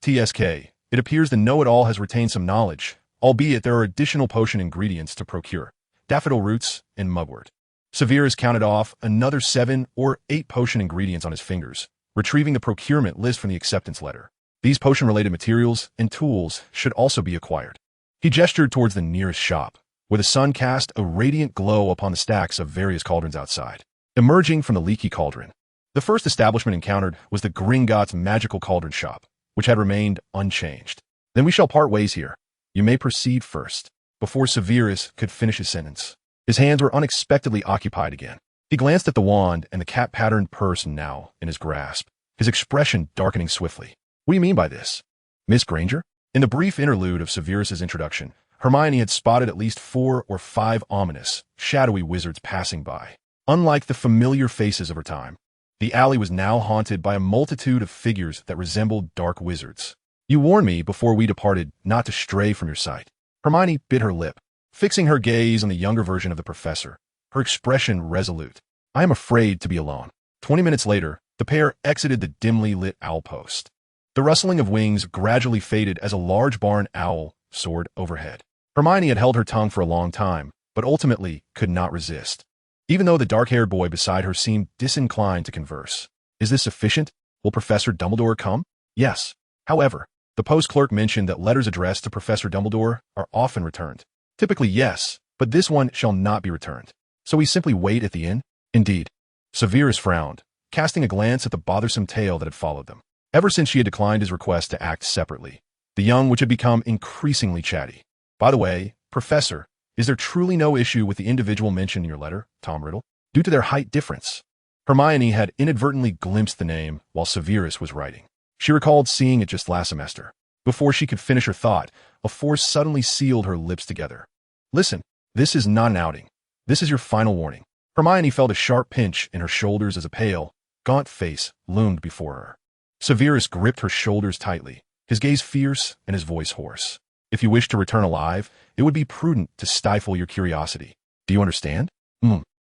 It appears the know-it-all has retained some knowledge, albeit there are additional potion ingredients to procure. Daffodil roots and mugwort. Severus counted off another 7 or 8 potion ingredients on his fingers, retrieving the procurement list from the acceptance letter. These potion-related materials and tools should also be acquired. He gestured towards the nearest shop, where the sun cast a radiant glow upon the stacks of various cauldrons outside. Emerging from the leaky cauldron, the first establishment encountered was the Gringotts Magical Cauldron Shop, which had remained unchanged. Then we shall part ways here. You may proceed first. Before Severus could finish his sentence, His hands were unexpectedly occupied again. He glanced at the wand and the cat-patterned purse now in his grasp, his expression darkening swiftly. What do you mean by this? Miss Granger? In the brief interlude of Severus's introduction, Hermione had spotted at least 4 or 5 ominous, shadowy wizards passing by. Unlike the familiar faces of her time, the alley was now haunted by a multitude of figures that resembled dark wizards. You warned me before we departed not to stray from your sight. Hermione bit her lip, fixing her gaze on the younger version of the professor, her expression resolute. I am afraid to be alone. 20 minutes later, the pair exited the dimly lit owl post. The rustling of wings gradually faded as a large barn owl soared overhead. Hermione had held her tongue for a long time, but ultimately could not resist. Even though the dark-haired boy beside her seemed disinclined to converse. Is this sufficient? Will Professor Dumbledore come? Yes. However, the post clerk mentioned that letters addressed to Professor Dumbledore are often returned. Typically, yes, but this one shall not be returned. So we simply wait at the inn? Indeed. Severus frowned, casting a glance at the bothersome tale that had followed them. Ever since she had declined his request to act separately, the young witch had become increasingly chatty. By the way, Professor, is there truly no issue with the individual mentioned in your letter, Tom Riddle, due to their height difference? Hermione had inadvertently glimpsed the name while Severus was writing. She recalled seeing it just last semester. Before she could finish her thought, a force suddenly sealed her lips together. Listen, this is not an outing. This is your final warning. Hermione felt a sharp pinch in her shoulders as a pale, gaunt face loomed before her. Severus gripped her shoulders tightly, his gaze fierce and his voice hoarse. If you wish to return alive, it would be prudent to stifle your curiosity. Do you understand?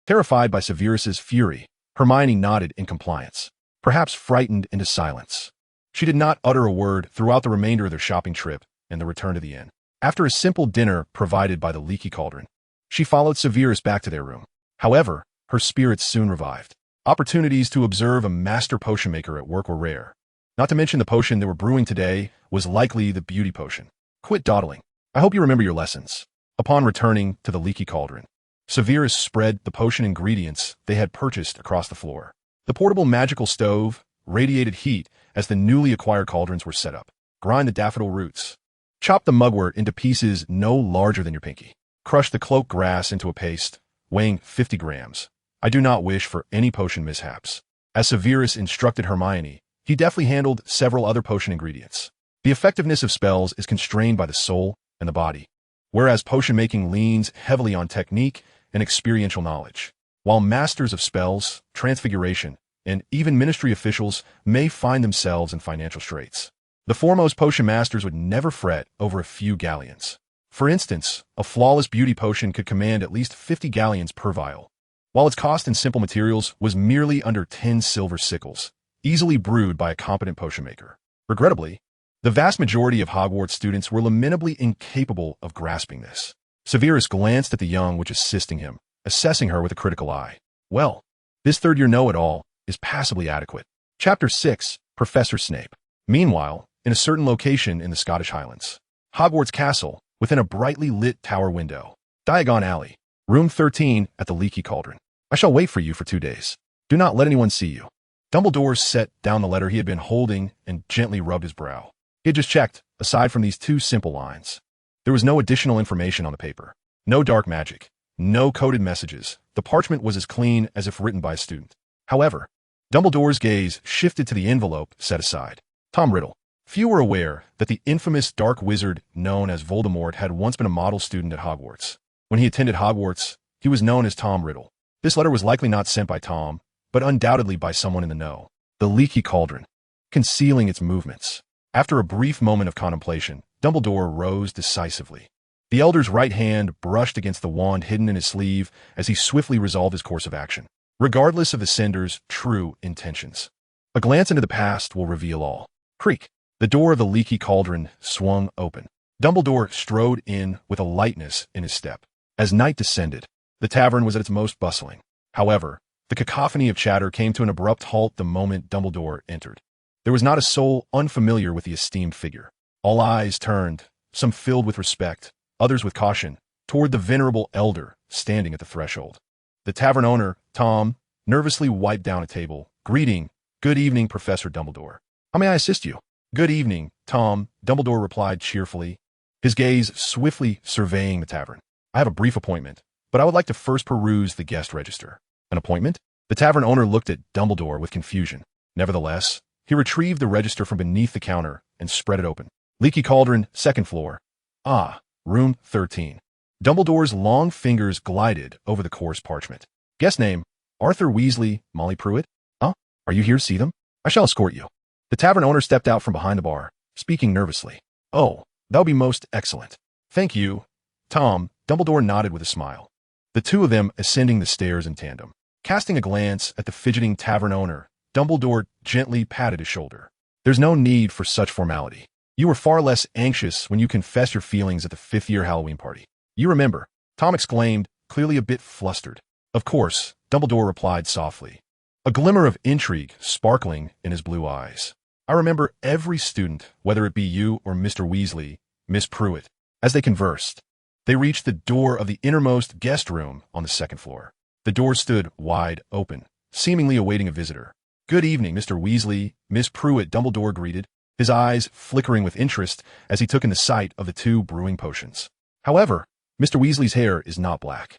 Terrified by Severus's fury, Hermione nodded in compliance, perhaps frightened into silence. She did not utter a word throughout the remainder of their shopping trip and the return to the inn. After a simple dinner provided by the leaky cauldron, she followed Severus back to their room. However, her spirits soon revived. Opportunities to observe a master potion maker at work were rare. Not to mention the potion they were brewing today was likely the beauty potion. Quit dawdling. I hope you remember your lessons. Upon returning to the leaky cauldron, Severus spread the potion ingredients they had purchased across the floor. The portable magical stove radiated heat as the newly acquired cauldrons were set up. Grind the daffodil roots. Chop the mugwort into pieces no larger than your pinky. Crush the cloak grass into a paste, weighing 50 grams. I do not wish for any potion mishaps. As Severus instructed Hermione, he deftly handled several other potion ingredients. The effectiveness of spells is constrained by the soul and the body, whereas potion-making leans heavily on technique and experiential knowledge. While masters of spells, transfiguration, and even ministry officials may find themselves in financial straits, the foremost potion masters would never fret over a few galleons. For instance, a flawless beauty potion could command at least 50 galleons per vial, while its cost in simple materials was merely under 10 silver sickles, easily brewed by a competent potion maker. Regrettably, the vast majority of Hogwarts students were lamentably incapable of grasping this. Severus glanced at the young witch assisting him, assessing her with a critical eye. Well, this third-year know-it-all is passably adequate. Chapter 6, Professor Snape. Meanwhile, in a certain location in the Scottish Highlands, Hogwarts Castle, within a brightly lit tower window, Diagon Alley, room 13 at the Leaky Cauldron. I shall wait for you for 2 days. Do not let anyone see you. Dumbledore set down the letter he had been holding and gently rubbed his brow. He had just checked, aside from these 2 simple lines. There was no additional information on the paper. No dark magic. No coded messages. The parchment was as clean as if written by a student. However, Dumbledore's gaze shifted to the envelope set aside. Tom Riddle. Few were aware that the infamous dark wizard known as Voldemort had once been a model student at Hogwarts. When he attended Hogwarts, he was known as Tom Riddle. This letter was likely not sent by Tom, but undoubtedly by someone in the know. The Leaky Cauldron, concealing its movements. After a brief moment of contemplation, Dumbledore rose decisively. The elder's right hand brushed against the wand hidden in his sleeve as he swiftly resolved his course of action, regardless of the sender's true intentions. A glance into the past will reveal all. Creak. The door of the Leaky Cauldron swung open. Dumbledore strode in with a lightness in his step. As night descended, the tavern was at its most bustling. However, the cacophony of chatter came to an abrupt halt the moment Dumbledore entered. There was not a soul unfamiliar with the esteemed figure. All eyes turned, some filled with respect, others with caution, toward the venerable elder standing at the threshold. The tavern owner, Tom, nervously wiped down a table. Greeting. Good evening, Professor Dumbledore. How may I assist you? Good evening, Tom, Dumbledore replied cheerfully, his gaze swiftly surveying the tavern. I have a brief appointment, but I would like to first peruse the guest register. An appointment? The tavern owner looked at Dumbledore with confusion. Nevertheless, he retrieved the register from beneath the counter and spread it open. Leaky Cauldron, 2nd floor. Ah, room 13. Dumbledore's long fingers glided over the coarse parchment. Guest name, Arthur Weasley, Molly Pruitt? Huh? Are you here to see them? I shall escort you. The tavern owner stepped out from behind the bar, speaking nervously. Oh, that would be most excellent. Thank you, Tom. Dumbledore nodded with a smile. The two of them ascending the stairs in tandem. Casting a glance at the fidgeting tavern owner, Dumbledore gently patted his shoulder. There's no need for such formality. You were far less anxious when you confessed your feelings at the 5th-year Halloween party. You remember, Tom exclaimed, clearly a bit flustered. Of course, Dumbledore replied softly, a glimmer of intrigue sparkling in his blue eyes. I remember every student, whether it be you or Mr. Weasley, Miss Pruitt, as they conversed. They reached the door of the innermost guest room on the 2nd floor. The door stood wide open, seemingly awaiting a visitor. Good evening, Mr. Weasley, Miss Pruitt, Dumbledore greeted, his eyes flickering with interest as he took in the sight of the 2 brewing potions. However, Mr. Weasley's hair is not black,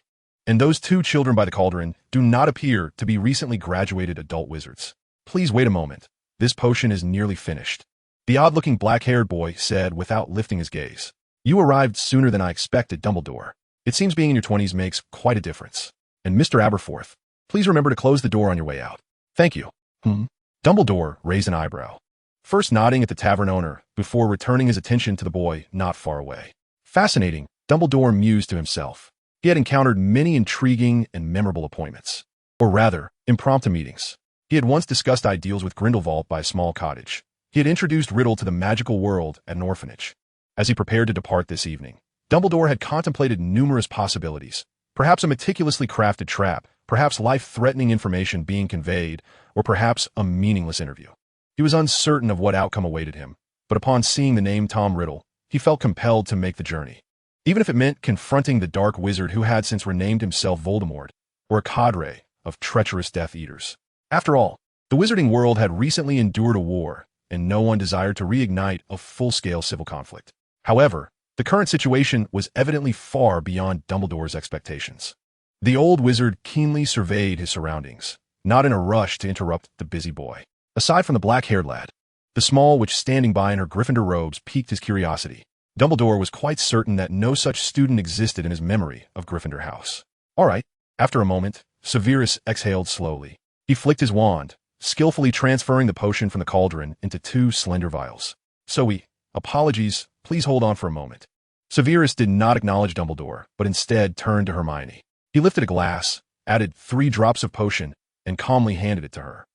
and those 2 children by the cauldron do not appear to be recently graduated adult wizards. Please wait a moment. This potion is nearly finished. The odd-looking black-haired boy said without lifting his gaze. You arrived sooner than I expected, Dumbledore. It seems being in your 20s makes quite a difference. And Mr. Aberforth, please remember to close the door on your way out. Thank you. Dumbledore raised an eyebrow, first nodding at the tavern owner before returning his attention to the boy not far away. Fascinating, Dumbledore mused to himself. He had encountered many intriguing and memorable appointments. Or rather, impromptu meetings. He had once discussed ideals with Grindelwald by a small cottage. He had introduced Riddle to the magical world at an orphanage. As he prepared to depart this evening, Dumbledore had contemplated numerous possibilities. Perhaps a meticulously crafted trap, perhaps life-threatening information being conveyed, or perhaps a meaningless interview. He was uncertain of what outcome awaited him, but upon seeing the name Tom Riddle, he felt compelled to make the journey. Even if it meant confronting the dark wizard who had since renamed himself Voldemort, or a cadre of treacherous Death Eaters. After all, the Wizarding World had recently endured a war, and no one desired to reignite a full-scale civil conflict. However, the current situation was evidently far beyond Dumbledore's expectations. The old wizard keenly surveyed his surroundings, not in a rush to interrupt the busy boy. Aside from the black-haired lad, the small witch standing by in her Gryffindor robes piqued his curiosity. Dumbledore was quite certain that no such student existed in his memory of Gryffindor House. All right. After a moment, Severus exhaled slowly. He flicked his wand, skillfully transferring the potion from the cauldron into 2 slender vials. Apologies, please hold on for a moment. Severus did not acknowledge Dumbledore, but instead turned to Hermione. He lifted a glass, added 3 drops of potion, and calmly handed it to her.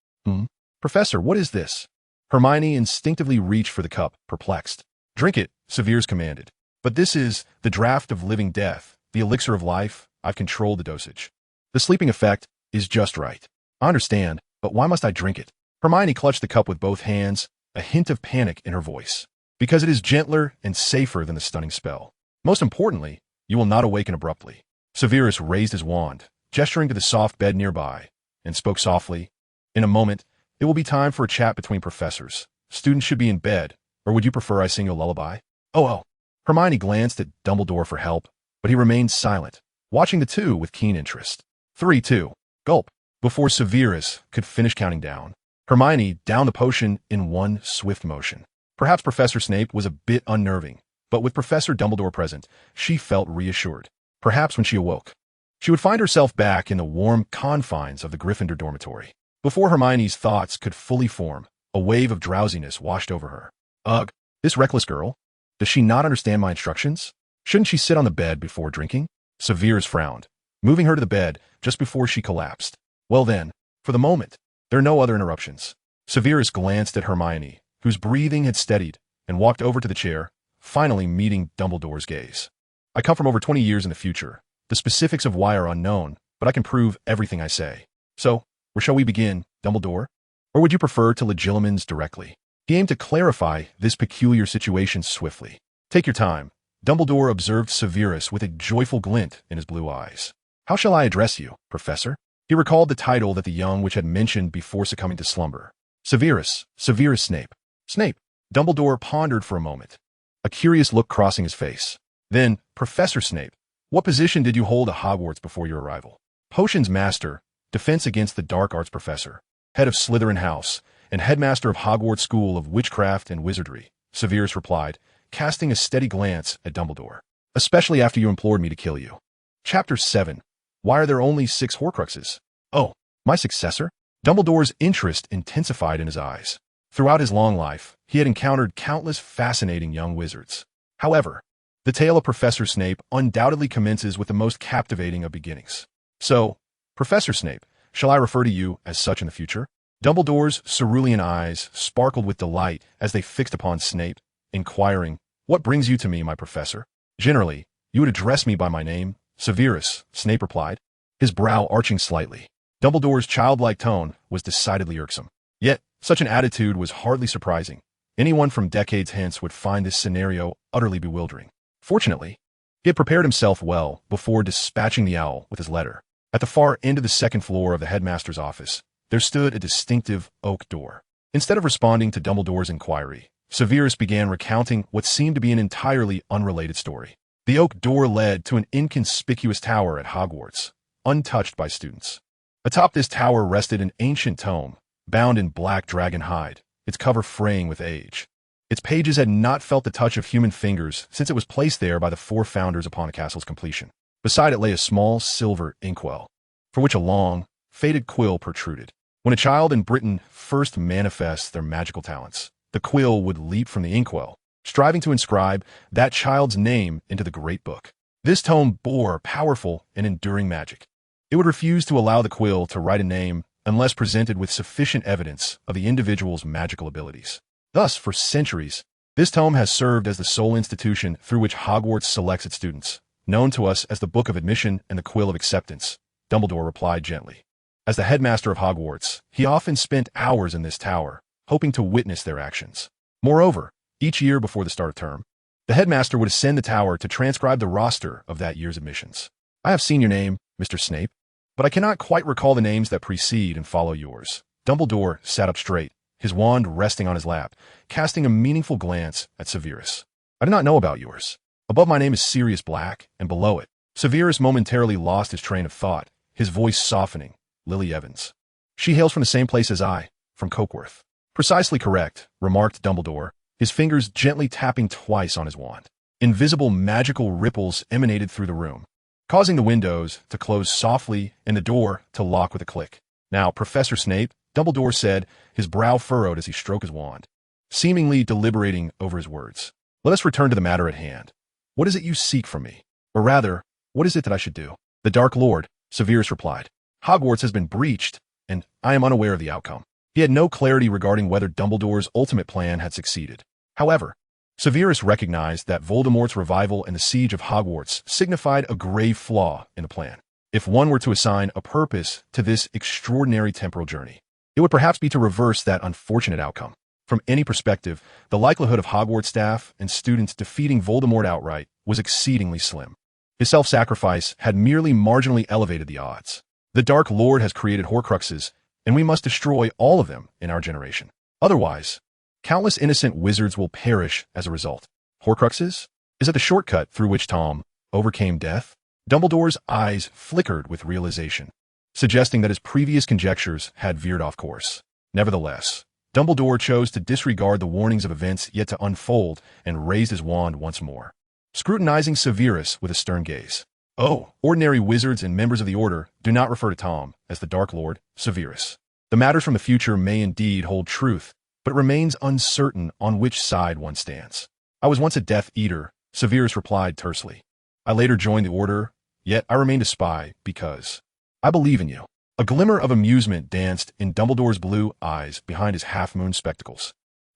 Professor, what is this? Hermione instinctively reached for the cup, perplexed. Drink it, Severus commanded. But this is the draught of living death, the elixir of life. I've controlled the dosage. The sleeping effect is just right. I understand, but why must I drink it? Hermione clutched the cup with both hands, a hint of panic in her voice. Because it is gentler and safer than the stunning spell. Most importantly, you will not awaken abruptly. Severus raised his wand, gesturing to the soft bed nearby, and spoke softly. In a moment, it will be time for a chat between professors. Students should be in bed, or would you prefer I sing you a lullaby? Oh. Hermione glanced at Dumbledore for help, but he remained silent, watching the 2 with keen interest. 3, 2. Gulp. Before Severus could finish counting down, Hermione downed the potion in one swift motion. Perhaps Professor Snape was a bit unnerving, but with Professor Dumbledore present, she felt reassured. Perhaps when she awoke, she would find herself back in the warm confines of the Gryffindor dormitory. Before Hermione's thoughts could fully form, a wave of drowsiness washed over her. Ugh, this reckless girl. Does she not understand my instructions? Shouldn't she sit on the bed before drinking? Severus frowned, moving her to the bed just before she collapsed. Well then, for the moment, there are no other interruptions. Severus glanced at Hermione, whose breathing had steadied, and walked over to the chair, finally meeting Dumbledore's gaze. I come from over 20 years in the future. The specifics of why are unknown, but I can prove everything I say. So, where shall we begin, Dumbledore? Or would you prefer to legilimens directly? He aimed to clarify this peculiar situation swiftly. Take your time. Dumbledore observed Severus with a joyful glint in his blue eyes. How shall I address you, Professor? He recalled the title that the young witch had mentioned before succumbing to slumber. Severus Snape. Snape. Dumbledore pondered for a moment, a curious look crossing his face. Then, Professor Snape. What position did you hold at Hogwarts before your arrival? Potions Master, Defense against the Dark Arts Professor, Head of Slytherin House, and Headmaster of Hogwarts School of Witchcraft and Wizardry, Severus replied, casting a steady glance at Dumbledore. Especially after you implored me to kill you. Chapter 7. Why are there only 6 Horcruxes? Oh, my successor? Dumbledore's interest intensified in his eyes. Throughout his long life, he had encountered countless fascinating young wizards. However, the tale of Professor Snape undoubtedly commences with the most captivating of beginnings. So, Professor Snape, shall I refer to you as such in the future? Dumbledore's cerulean eyes sparkled with delight as they fixed upon Snape, inquiring, What brings you to me, my professor? Generally, you would address me by my name, Severus, Snape replied, his brow arching slightly. Dumbledore's childlike tone was decidedly irksome. Yet, such an attitude was hardly surprising. Anyone from decades hence would find this scenario utterly bewildering. Fortunately, he had prepared himself well before dispatching the owl with his letter. At the far end of the second floor of the headmaster's office, there stood a distinctive oak door. Instead of responding to Dumbledore's inquiry, Severus began recounting what seemed to be an entirely unrelated story. The oak door led to an inconspicuous tower at Hogwarts, untouched by students. Atop this tower rested an ancient tome, bound in black dragon hide, its cover fraying with age. Its pages had not felt the touch of human fingers since it was placed there by the 4 founders upon a castle's completion. Beside it lay a small silver inkwell, from which a long, faded quill protruded. When a child in Britain first manifests their magical talents, the quill would leap from the inkwell, striving to inscribe that child's name into the great book. This tome bore powerful and enduring magic. It would refuse to allow the quill to write a name unless presented with sufficient evidence of the individual's magical abilities. Thus, for centuries, this tome has served as the sole institution through which Hogwarts selects its students, known to us as the Book of Admission and the Quill of Acceptance, Dumbledore replied gently. As the headmaster of Hogwarts, he often spent hours in this tower, hoping to witness their actions. Moreover, each year before the start of term, the headmaster would ascend the tower to transcribe the roster of that year's admissions. I have seen your name, Mr. Snape, but I cannot quite recall the names that precede and follow yours. Dumbledore sat up straight, his wand resting on his lap, casting a meaningful glance at Severus. I do not know about yours. Above my name is Sirius Black, and below it, Severus momentarily lost his train of thought, his voice softening. Lily Evans. She hails from the same place as I, from Cokeworth. Precisely correct, remarked Dumbledore, his fingers gently tapping twice on his wand. Invisible magical ripples emanated through the room, causing the windows to close softly and the door to lock with a click. Now, Professor Snape, Dumbledore said, his brow furrowed as he stroked his wand, seemingly deliberating over his words. Let us return to the matter at hand. What is it you seek from me? Or rather, what is it that I should do? The Dark Lord, Severus replied. Hogwarts has been breached, and I am unaware of the outcome. He had no clarity regarding whether Dumbledore's ultimate plan had succeeded. However, Severus recognized that Voldemort's revival and the siege of Hogwarts signified a grave flaw in the plan. If one were to assign a purpose to this extraordinary temporal journey, it would perhaps be to reverse that unfortunate outcome. From any perspective, the likelihood of Hogwarts staff and students defeating Voldemort outright was exceedingly slim. His self-sacrifice had merely marginally elevated the odds. The Dark Lord has created Horcruxes, and we must destroy all of them in our generation. Otherwise, countless innocent wizards will perish as a result. Horcruxes? Is it the shortcut through which Tom overcame death? Dumbledore's eyes flickered with realization, suggesting that his previous conjectures had veered off course. Nevertheless, Dumbledore chose to disregard the warnings of events yet to unfold and raised his wand once more, scrutinizing Severus with a stern gaze. Oh, ordinary wizards and members of the Order do not refer to Tom as the Dark Lord, Severus. The matters from the future may indeed hold truth, but it remains uncertain on which side one stands. I was once a Death Eater, Severus replied tersely. I later joined the Order, yet I remained a spy because I believe in you. A glimmer of amusement danced in Dumbledore's blue eyes behind his half-moon spectacles.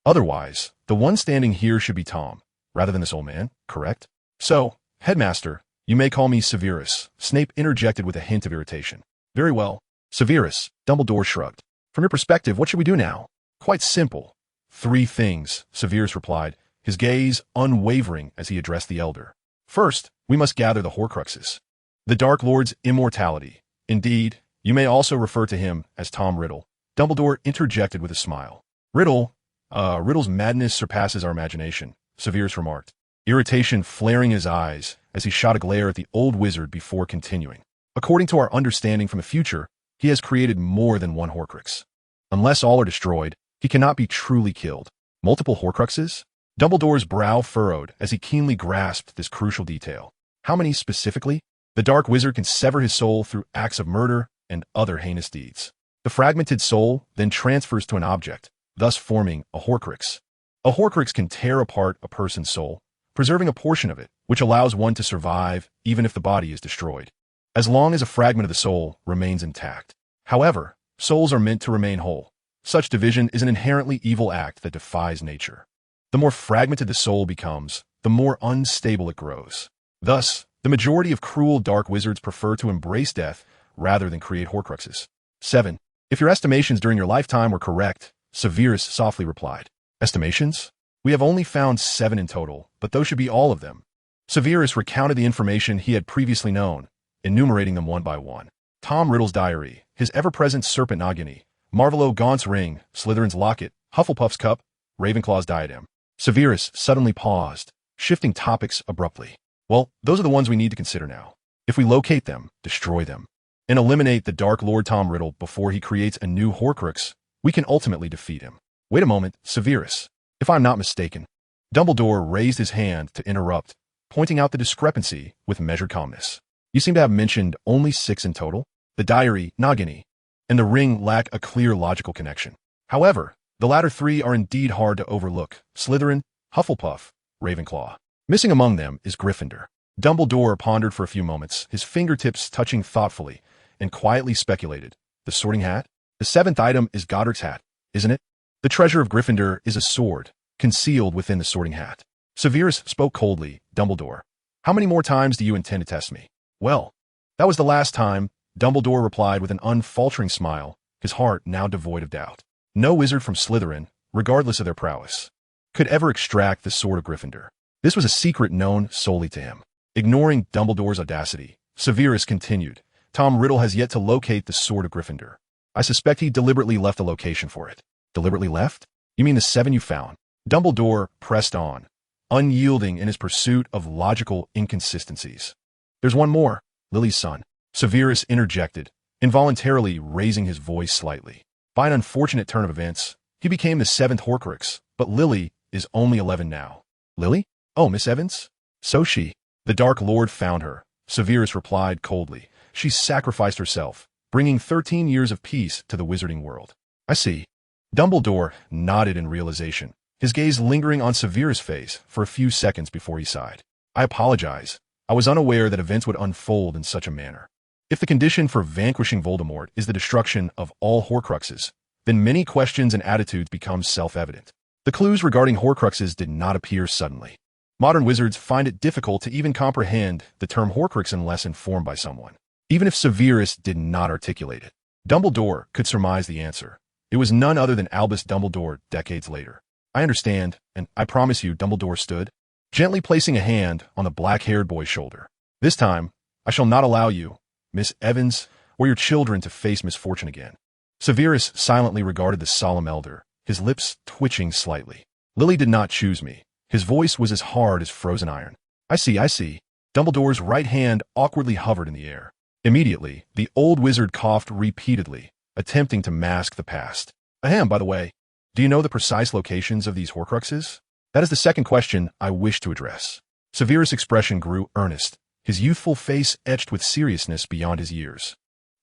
Otherwise, the one standing here should be Tom, rather than this old man, correct? So, Headmaster, you may call me Severus, Snape interjected with a hint of irritation. Very well, Severus, Dumbledore shrugged. From your perspective, what should we do now? Quite simple. 3 things, Severus replied, his gaze unwavering as he addressed the elder. First, we must gather the Horcruxes. The Dark Lord's immortality. Indeed, you may also refer to him as Tom Riddle. Dumbledore interjected with a smile. Riddle's madness surpasses our imagination, Severus remarked, irritation flaring in his eyes as he shot a glare at the old wizard before continuing. According to our understanding from the future, he has created more than one Horcrux. Unless all are destroyed, he cannot be truly killed. Multiple Horcruxes? Dumbledore's brow furrowed as he keenly grasped this crucial detail. How many specifically? The Dark Wizard can sever his soul through acts of murder and other heinous deeds. The fragmented soul then transfers to an object, thus forming a Horcrux. A Horcrux can tear apart a person's soul, preserving a portion of it, which allows one to survive even if the body is destroyed, as long as a fragment of the soul remains intact. However, souls are meant to remain whole. Such division is an inherently evil act that defies nature. The more fragmented the soul becomes, the more unstable it grows. Thus, the majority of cruel dark wizards prefer to embrace death rather than create Horcruxes. 7. If your estimations during your lifetime were correct, Severus softly replied. Estimations? We have only found 7 in total, but those should be all of them. Severus recounted the information he had previously known, enumerating them one by one. Tom Riddle's diary, his ever-present serpent Nagini, Marvolo Gaunt's ring, Slytherin's locket, Hufflepuff's cup, Ravenclaw's diadem. Severus suddenly paused, shifting topics abruptly. Well, those are the ones we need to consider now. If we locate them, destroy them, and eliminate the Dark Lord Tom Riddle before he creates a new Horcrux, we can ultimately defeat him. Wait a moment, Severus. If I'm not mistaken. Dumbledore raised his hand to interrupt, pointing out the discrepancy with measured calmness. You seem to have mentioned only 6 in total. The diary, Nagini, and the ring lack a clear logical connection. However, the latter 3 are indeed hard to overlook. Slytherin, Hufflepuff, Ravenclaw. Missing among them is Gryffindor. Dumbledore pondered for a few moments, his fingertips touching thoughtfully, and quietly speculated. The Sorting Hat? The 7th item is Godric's hat, isn't it? The treasure of Gryffindor is a sword, concealed within the Sorting Hat. Severus spoke coldly. Dumbledore, how many more times do you intend to test me? Well, that was the last time, Dumbledore replied with an unfaltering smile, his heart now devoid of doubt. No wizard from Slytherin, regardless of their prowess, could ever extract the sword of Gryffindor. This was a secret known solely to him. Ignoring Dumbledore's audacity, Severus continued, Tom Riddle has yet to locate the sword of Gryffindor. I suspect he deliberately left a location for it. Deliberately left? You mean the 7 you found? Dumbledore pressed on, unyielding in his pursuit of logical inconsistencies. There's one more, Lily's son. Severus interjected, involuntarily raising his voice slightly. By an unfortunate turn of events, he became the 7th Horcrux, but Lily is only 11 now. Lily? Oh, Miss Evans? So she. The Dark Lord found her, Severus replied coldly. She sacrificed herself, bringing 13 years of peace to the wizarding world. I see. Dumbledore nodded in realization, his gaze lingering on Severus' face for a few seconds before he sighed. I apologize. I was unaware that events would unfold in such a manner. If the condition for vanquishing Voldemort is the destruction of all Horcruxes, then many questions and attitudes become self-evident. The clues regarding Horcruxes did not appear suddenly. Modern wizards find it difficult to even comprehend the term Horcrux unless informed by someone. Even if Severus did not articulate it, Dumbledore could surmise the answer. It was none other than Albus Dumbledore decades later. I understand, and I promise you, Dumbledore stood, gently placing a hand on the black-haired boy's shoulder. This time, I shall not allow you, Miss Evans, or your children to face misfortune again. Severus silently regarded the solemn elder, his lips twitching slightly. Lily did not choose me. His voice was as hard as frozen iron. I see. Dumbledore's right hand awkwardly hovered in the air. Immediately, the old wizard coughed repeatedly, attempting to mask the past. Ahem, by the way, do you know the precise locations of these Horcruxes? That is the second question I wish to address. Severus' expression grew earnest, his youthful face etched with seriousness beyond his years.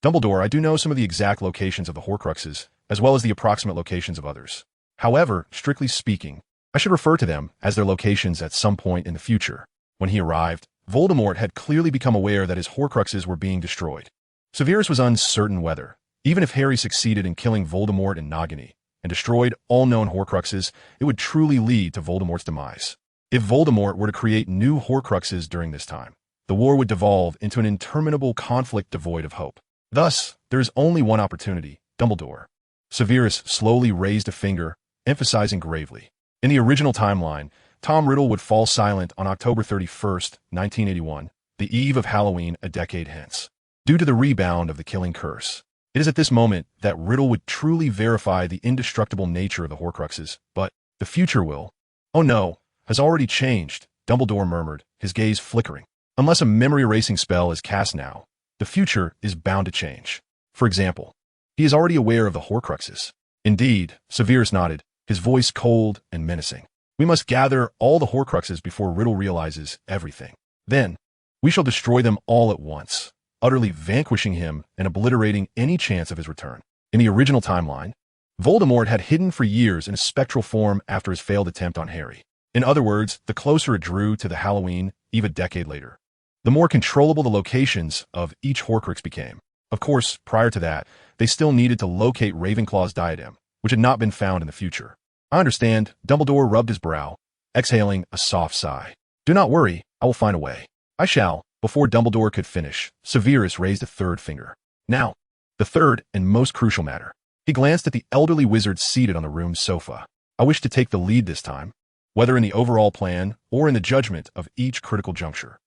Dumbledore, I do know some of the exact locations of the Horcruxes, as well as the approximate locations of others. However, strictly speaking, I should refer to them as their locations at some point in the future. When he arrived, Voldemort had clearly become aware that his Horcruxes were being destroyed. Severus was uncertain whether, even if Harry succeeded in killing Voldemort and Nagini, and destroyed all known Horcruxes, it would truly lead to Voldemort's demise. If Voldemort were to create new Horcruxes during this time, the war would devolve into an interminable conflict devoid of hope. Thus, there is only one opportunity, Dumbledore. Severus slowly raised a finger, emphasizing gravely. In the original timeline, Tom Riddle would fall silent on October 31st, 1981, the eve of Halloween a decade hence, due to the rebound of the killing curse. It is at this moment that Riddle would truly verify the indestructible nature of the Horcruxes, but the future will. Oh no, has already changed, Dumbledore murmured, his gaze flickering. Unless a memory-erasing spell is cast now, the future is bound to change. For example, he is already aware of the Horcruxes. Indeed, Severus nodded, his voice cold and menacing. We must gather all the Horcruxes before Riddle realizes everything. Then, we shall destroy them all at once, utterly vanquishing him and obliterating any chance of his return. In the original timeline, Voldemort had hidden for years in a spectral form after his failed attempt on Harry. In other words, the closer it drew to the Halloween, even a decade later, the more controllable the locations of each Horcrux became. Of course, prior to that, they still needed to locate Ravenclaw's diadem, which had not been found in the future. I understand. Dumbledore rubbed his brow, exhaling a soft sigh. Do not worry, I will find a way. I shall. Before Dumbledore could finish, Severus raised a third finger. Now, the third and most crucial matter. He glanced at the elderly wizard seated on the room's sofa. I wish to take the lead this time, whether in the overall plan or in the judgment of each critical juncture.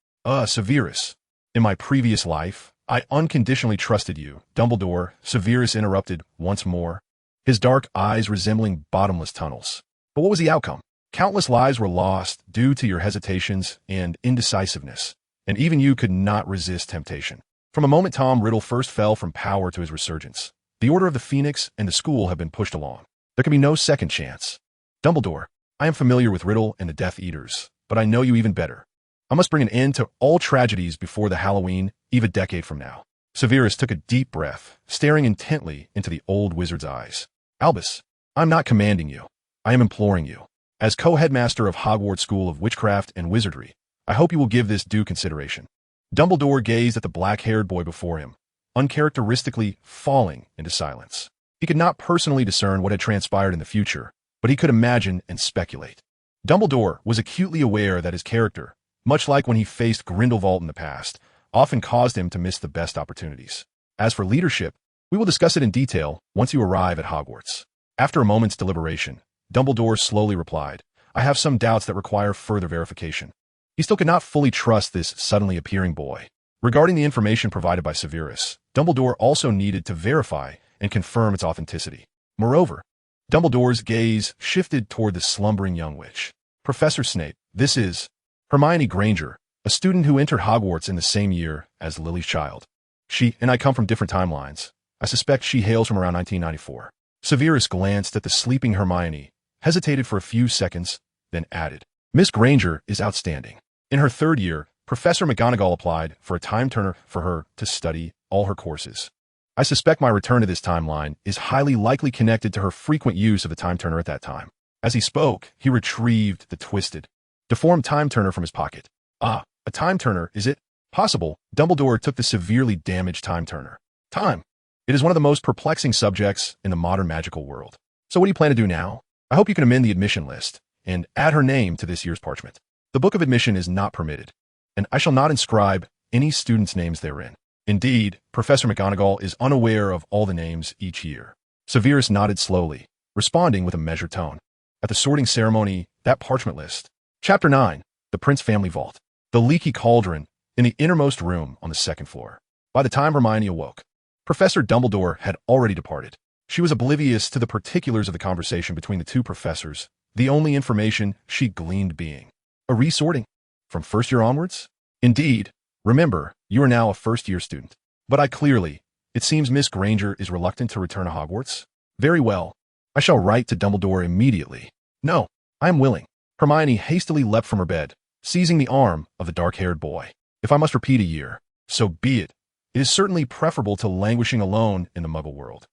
Severus, in my previous life, I unconditionally trusted you. Dumbledore, Severus interrupted once more, his dark eyes resembling bottomless tunnels. But what was the outcome? Countless lives were lost due to your hesitations and indecisiveness, and even you could not resist temptation. From the moment Tom Riddle first fell from power to his resurgence, the Order of the Phoenix and the school have been pushed along. There can be no second chance. Dumbledore, I am familiar with Riddle and the Death Eaters, but I know you even better. I must bring an end to all tragedies before the Halloween, even a decade from now. Severus took a deep breath, staring intently into the old wizard's eyes. Albus, I'm not commanding you. I am imploring you. As co-headmaster of Hogwarts School of Witchcraft and Wizardry, I hope you will give this due consideration. Dumbledore gazed at the black-haired boy before him, uncharacteristically falling into silence. He could not personally discern what had transpired in the future, but he could imagine and speculate. Dumbledore was acutely aware that his character, much like when he faced Grindelwald in the past, often caused him to miss the best opportunities. As for leadership, we will discuss it in detail once you arrive at Hogwarts. After a moment's deliberation, Dumbledore slowly replied, I have some doubts that require further verification. He still could not fully trust this suddenly appearing boy. Regarding the information provided by Severus, Dumbledore also needed to verify and confirm its authenticity. Moreover, Dumbledore's gaze shifted toward the slumbering young witch. Professor Snape, this is Hermione Granger, a student who entered Hogwarts in the same year as Lily's child. She and I come from different timelines. I suspect she hails from around 1994. Severus glanced at the sleeping Hermione, hesitated for a few seconds, then added, Miss Granger is outstanding. In her third year, Professor McGonagall applied for a time turner for her to study all her courses. I suspect my return to this timeline is highly likely connected to her frequent use of the time turner at that time. As he spoke, he retrieved the twisted, deformed time turner from his pocket. A time turner, is it? Possible. Dumbledore took the severely damaged time turner. Time. It is one of the most perplexing subjects in the modern magical world. So what do you plan to do now? I hope you can amend the admission list and add her name to this year's parchment. The book of admission is not permitted, and I shall not inscribe any students' names therein. Indeed, Professor McGonagall is unaware of all the names each year. Severus nodded slowly, responding with a measured tone. At the sorting ceremony, that parchment list. Chapter 9, The Prince Family Vault. The leaky cauldron in the innermost room on the second floor. By the time Hermione awoke, Professor Dumbledore had already departed. She was oblivious to the particulars of the conversation between the two professors, the only information she gleaned being a resorting from first year onwards. Indeed, remember, you are now a first-year student. But it seems Miss Granger is reluctant to return to Hogwarts. Very well. I shall write to Dumbledore immediately. No, I am willing. Hermione hastily leapt from her bed, seizing the arm of the dark-haired boy. If I must repeat a year, so be it. It is certainly preferable to languishing alone in the Muggle world.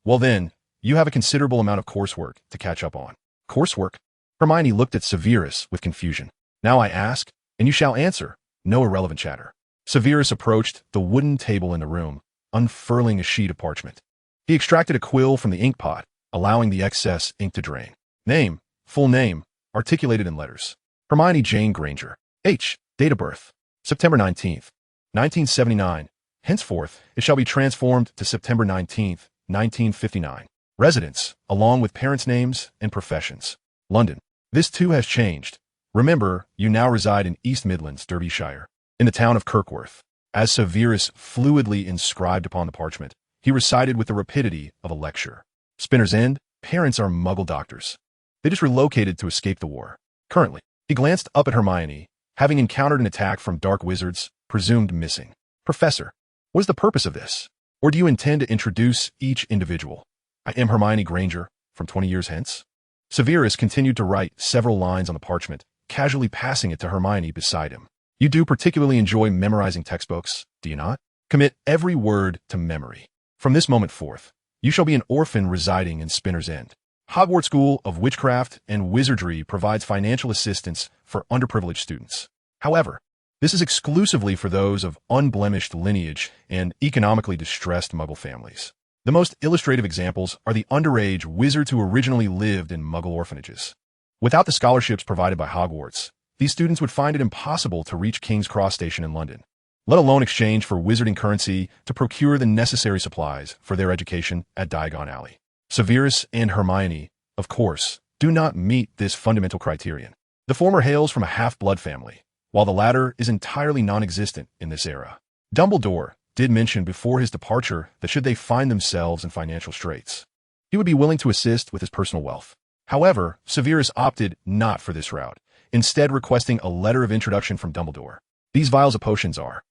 Well then, you have a considerable amount of coursework to catch up on. Coursework? Hermione looked at Severus with confusion. Now I ask, and you shall answer. No irrelevant chatter. Severus approached the wooden table in the room, unfurling a sheet of parchment. He extracted a quill from the ink pot, allowing the excess ink to drain. Name, full name, articulated in letters. Hermione Jane Granger. H. Date of birth. September 19th, 1979. Henceforth, it shall be transformed to September 19th, 1959. Residence, along with parents' names and professions. London. This too has changed. Remember, you now reside in East Midlands, Derbyshire, in the town of Kirkworth. As Severus fluidly inscribed upon the parchment, he recited with the rapidity of a lecture. Spinner's End, parents are Muggle doctors. They just relocated to escape the war. Currently, he glanced up at Hermione, having encountered an attack from dark wizards, presumed missing. Professor, what is the purpose of this? Or do you intend to introduce each individual? I am Hermione Granger, from 20 years hence. Severus continued to write several lines on the parchment, casually passing it to Hermione beside him. You do particularly enjoy memorizing textbooks, do you not? Commit every word to memory. From this moment forth, you shall be an orphan residing in Spinner's End. Hogwarts School of Witchcraft and Wizardry provides financial assistance for underprivileged students. However, this is exclusively for those of unblemished lineage and economically distressed Muggle families. The most illustrative examples are the underage wizards who originally lived in Muggle orphanages. Without the scholarships provided by Hogwarts, these students would find it impossible to reach King's Cross Station in London, let alone exchange for wizarding currency to procure the necessary supplies for their education at Diagon Alley. Severus and Hermione, of course, do not meet this fundamental criterion. The former hails from a half-blood family, while the latter is entirely non-existent in this era. Dumbledore did mention before his departure that should they find themselves in financial straits, he would be willing to assist with his personal wealth. However, Severus opted not for this route, instead requesting a letter of introduction from Dumbledore. These vials of potions are...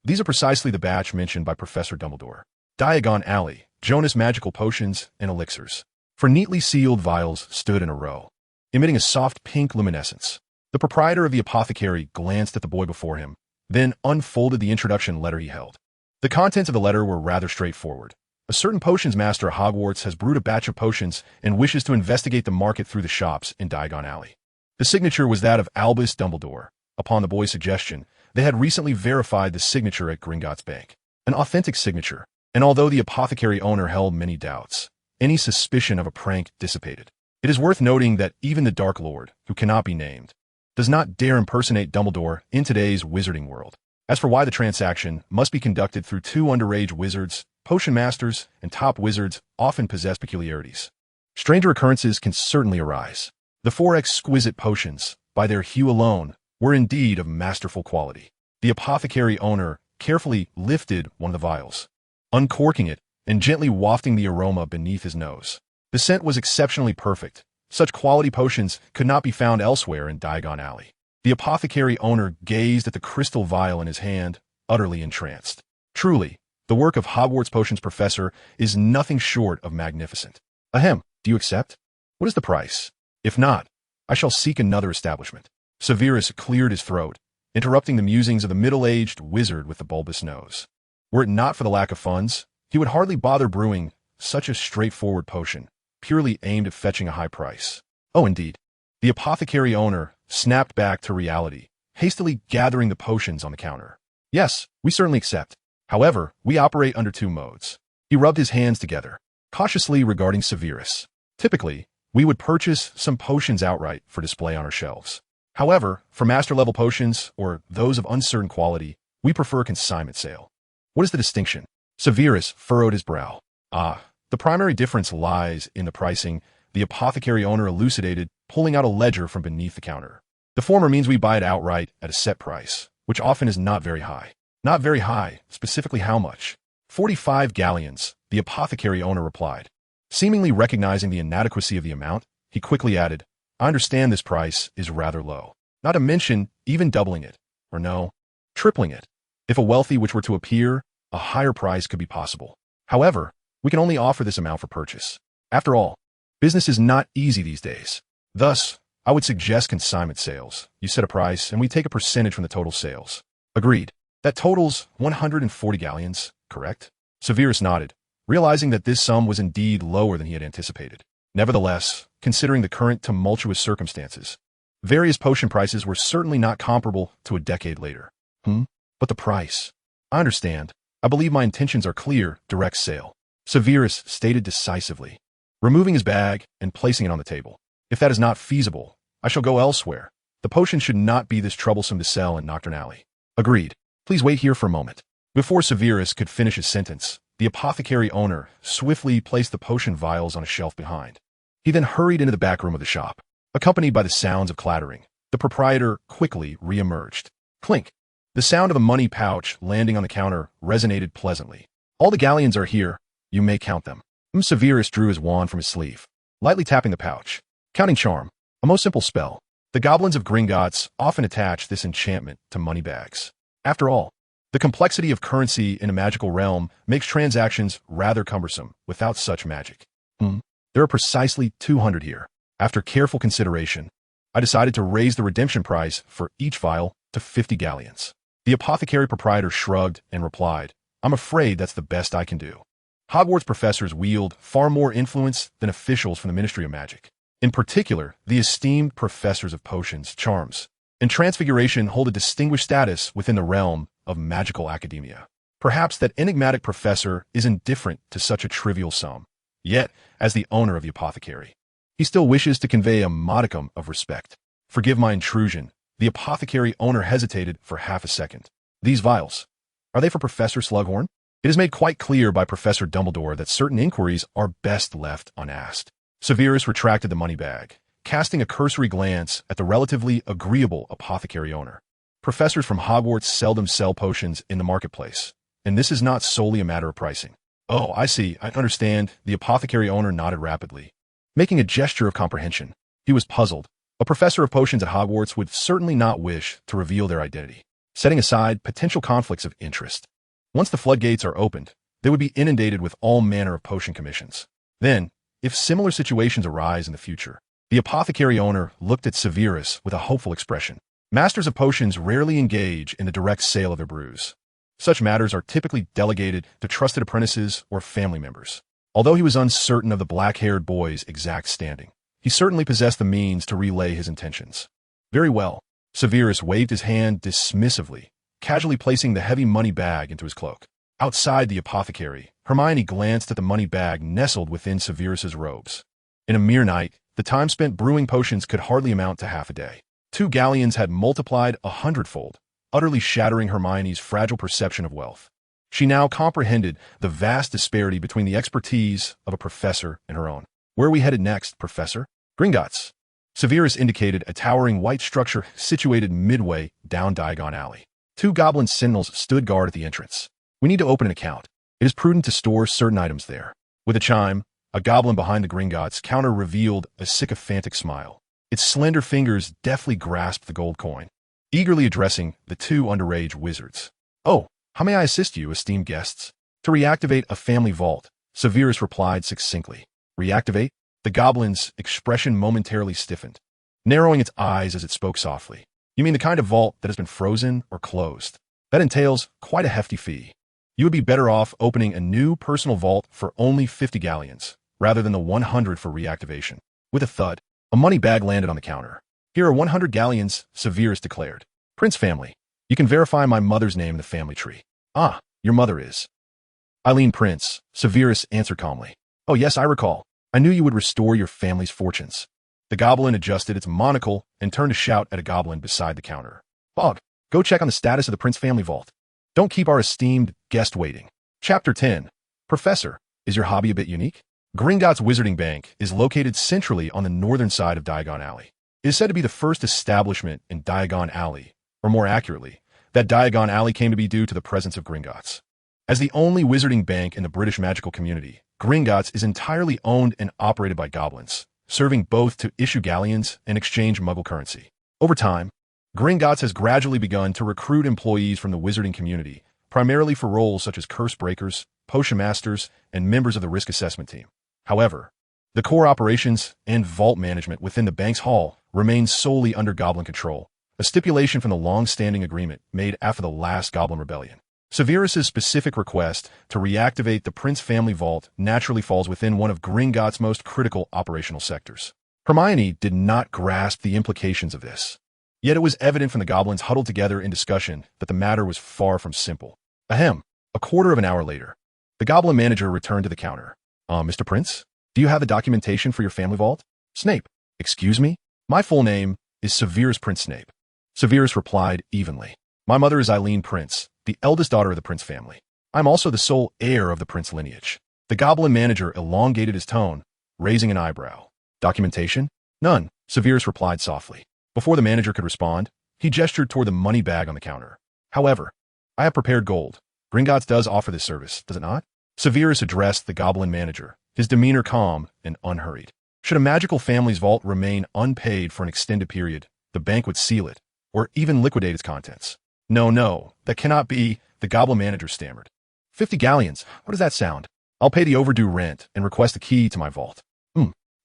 these are precisely the batch mentioned by Professor Dumbledore. Diagon Alley, Jonas magical potions and elixirs. For neatly sealed vials stood in a row, emitting a soft pink luminescence. The proprietor of the apothecary glanced at the boy before him, then unfolded the introduction letter he held. The contents of the letter were rather straightforward. A certain potions master at Hogwarts has brewed a batch of potions and wishes to investigate the market through the shops in Diagon Alley. The signature was that of Albus Dumbledore. Upon the boy's suggestion, they had recently verified the signature at Gringotts Bank. An authentic signature, and although the apothecary owner held many doubts, any suspicion of a prank dissipated. It is worth noting that even the Dark Lord, who cannot be named, does not dare impersonate Dumbledore in today's Wizarding World. As for why the transaction must be conducted through two underage wizards, potion masters and top wizards often possess peculiarities. Stranger occurrences can certainly arise. The four exquisite potions, by their hue alone, were indeed of masterful quality. The apothecary owner carefully lifted one of the vials, uncorking it and gently wafting the aroma beneath his nose. The scent was exceptionally perfect. Such quality potions could not be found elsewhere in Diagon Alley. The apothecary owner gazed at the crystal vial in his hand, utterly entranced. Truly, the work of Hogwarts Potions Professor is nothing short of magnificent. Ahem, do you accept? What is the price? If not, I shall seek another establishment. Severus cleared his throat, interrupting the musings of the middle-aged wizard with the bulbous nose. Were it not for the lack of funds, he would hardly bother brewing such a straightforward potion, purely aimed at fetching a high price. Oh, indeed. The apothecary owner snapped back to reality, hastily gathering the potions on the counter. Yes, we certainly accept. However, we operate under two modes. He rubbed his hands together, cautiously regarding Severus. Typically, we would purchase some potions outright for display on our shelves. However, for master-level potions, or those of uncertain quality, we prefer a consignment sale. What is the distinction? Severus furrowed his brow. The primary difference lies in the pricing, the apothecary owner elucidated, pulling out a ledger from beneath the counter. The former means we buy it outright at a set price, which often is not very high. Not very high, specifically how much? 45 galleons, the apothecary owner replied. Seemingly recognizing the inadequacy of the amount, he quickly added, I understand this price is rather low. Not to mention even doubling it, or no, tripling it. If a wealthy which were to appear, a higher price could be possible. However, we can only offer this amount for purchase. After all, business is not easy these days. Thus, I would suggest consignment sales. You set a price, and we take a percentage from the total sales. Agreed. That totals 140 galleons, correct? Severus nodded, realizing that this sum was indeed lower than he had anticipated. Nevertheless, considering the current tumultuous circumstances, various potion prices were certainly not comparable to a decade later. But the price. I understand. I believe my intentions are clear, direct sale. Severus stated decisively, removing his bag and placing it on the table. If that is not feasible, I shall go elsewhere. The potion should not be this troublesome to sell in Nocturne Alley. Agreed. Please wait here for a moment. Before Severus could finish his sentence, the apothecary owner swiftly placed the potion vials on a shelf behind. He then hurried into the back room of the shop. Accompanied by the sounds of clattering, the proprietor quickly re-emerged. Clink! The sound of a money pouch landing on the counter resonated pleasantly. All the galleons are here. You may count them. Severus drew his wand from his sleeve, lightly tapping the pouch. Counting charm. A most simple spell. The goblins of Gringotts often attach this enchantment to money bags. After all, the complexity of currency in a magical realm makes transactions rather cumbersome without such magic. There are precisely 200 here. After careful consideration, I decided to raise the redemption price for each vial to 50 galleons. The apothecary proprietor shrugged and replied, I'm afraid that's the best I can do. Hogwarts professors wield far more influence than officials from the Ministry of Magic. In particular, the esteemed professors of potions, charms, and transfiguration hold a distinguished status within the realm of magical academia. Perhaps that enigmatic professor is indifferent to such a trivial sum. Yet, as the owner of the apothecary, he still wishes to convey a modicum of respect. Forgive my intrusion. The apothecary owner hesitated for half a second. These vials, are they for Professor Slughorn? It is made quite clear by Professor Dumbledore that certain inquiries are best left unasked. Severus retracted the money bag, casting a cursory glance at the relatively agreeable apothecary owner. Professors from Hogwarts seldom sell potions in the marketplace, and this is not solely a matter of pricing. Oh, I see, I understand. The apothecary owner nodded rapidly, making a gesture of comprehension. He was puzzled. A professor of potions at Hogwarts would certainly not wish to reveal their identity, setting aside potential conflicts of interest. Once the floodgates are opened, they would be inundated with all manner of potion commissions. Then, if similar situations arise in the future, the apothecary owner looked at Severus with a hopeful expression. Masters of potions rarely engage in the direct sale of their brews. Such matters are typically delegated to trusted apprentices or family members. Although he was uncertain of the black-haired boy's exact standing, he certainly possessed the means to relay his intentions. Very well. Severus waved his hand dismissively, casually placing the heavy money bag into his cloak. Outside the apothecary, Hermione glanced at the money bag nestled within Severus's robes. In a mere night, the time spent brewing potions could hardly amount to half a day. 2 galleons had multiplied 100-fold, utterly shattering Hermione's fragile perception of wealth. She now comprehended the vast disparity between the expertise of a professor and her own. Where are we headed next, Professor? Gringotts. Severus indicated a towering white structure situated midway down Diagon Alley. 2 goblin sentinels stood guard at the entrance. We need to open an account. It is prudent to store certain items there. With a chime, a goblin behind the Gringotts counter revealed a sycophantic smile. Its slender fingers deftly grasped the gold coin, eagerly addressing the 2 underage wizards. Oh, how may I assist you, esteemed guests? To reactivate a family vault, Severus replied succinctly. Reactivate? The goblin's expression momentarily stiffened, narrowing its eyes as it spoke softly. You mean the kind of vault that has been frozen or closed? That entails quite a hefty fee. You would be better off opening a new personal vault for only 50 galleons, rather than the 100 for reactivation. With a thud, a money bag landed on the counter. Here are 100 galleons, Severus declared. Prince family. You can verify my mother's name in the family tree. Ah, your mother is Eileen Prince, Severus answered calmly. Oh yes, I recall. I knew you would restore your family's fortunes. The goblin adjusted its monocle and turned to shout at a goblin beside the counter. Bog, go check on the status of the Prince family vault. Don't keep our esteemed guest waiting. Chapter 10. Professor, is your hobby a bit unique? Gringotts Wizarding Bank is located centrally on the northern side of Diagon Alley. It is said to be the first establishment in Diagon Alley, or more accurately, that Diagon Alley came to be due to the presence of Gringotts. As the only wizarding bank in the British magical community, Gringotts is entirely owned and operated by goblins, serving both to issue galleons and exchange muggle currency. Over time, Gringotts has gradually begun to recruit employees from the wizarding community, primarily for roles such as curse breakers, potion masters, and members of the risk assessment team. However, the core operations and vault management within the bank's hall remains solely under goblin control, a stipulation from the long-standing agreement made after the last Goblin Rebellion. Severus's specific request to reactivate the Prince family vault naturally falls within one of Gringotts' most critical operational sectors. Hermione did not grasp the implications of this. Yet it was evident from the goblins huddled together in discussion that the matter was far from simple. Ahem. A quarter of an hour later, the goblin manager returned to the counter. Mr. Prince, do you have the documentation for your family vault? Snape. Excuse me? My full name is Severus Prince Snape. Severus replied evenly. My mother is Eileen Prince, the eldest daughter of the Prince family. I'm also the sole heir of the Prince lineage. The goblin manager elongated his tone, raising an eyebrow. Documentation? None, Severus replied softly. Before the manager could respond, he gestured toward the money bag on the counter. However, I have prepared gold. Gringotts does offer this service, does it not? Severus addressed the goblin manager, his demeanor calm and unhurried. Should a magical family's vault remain unpaid for an extended period, the bank would seal it, or even liquidate its contents. No, no, that cannot be, the goblin manager stammered. 50 galleons, what does that sound? I'll pay the overdue rent and request a key to my vault.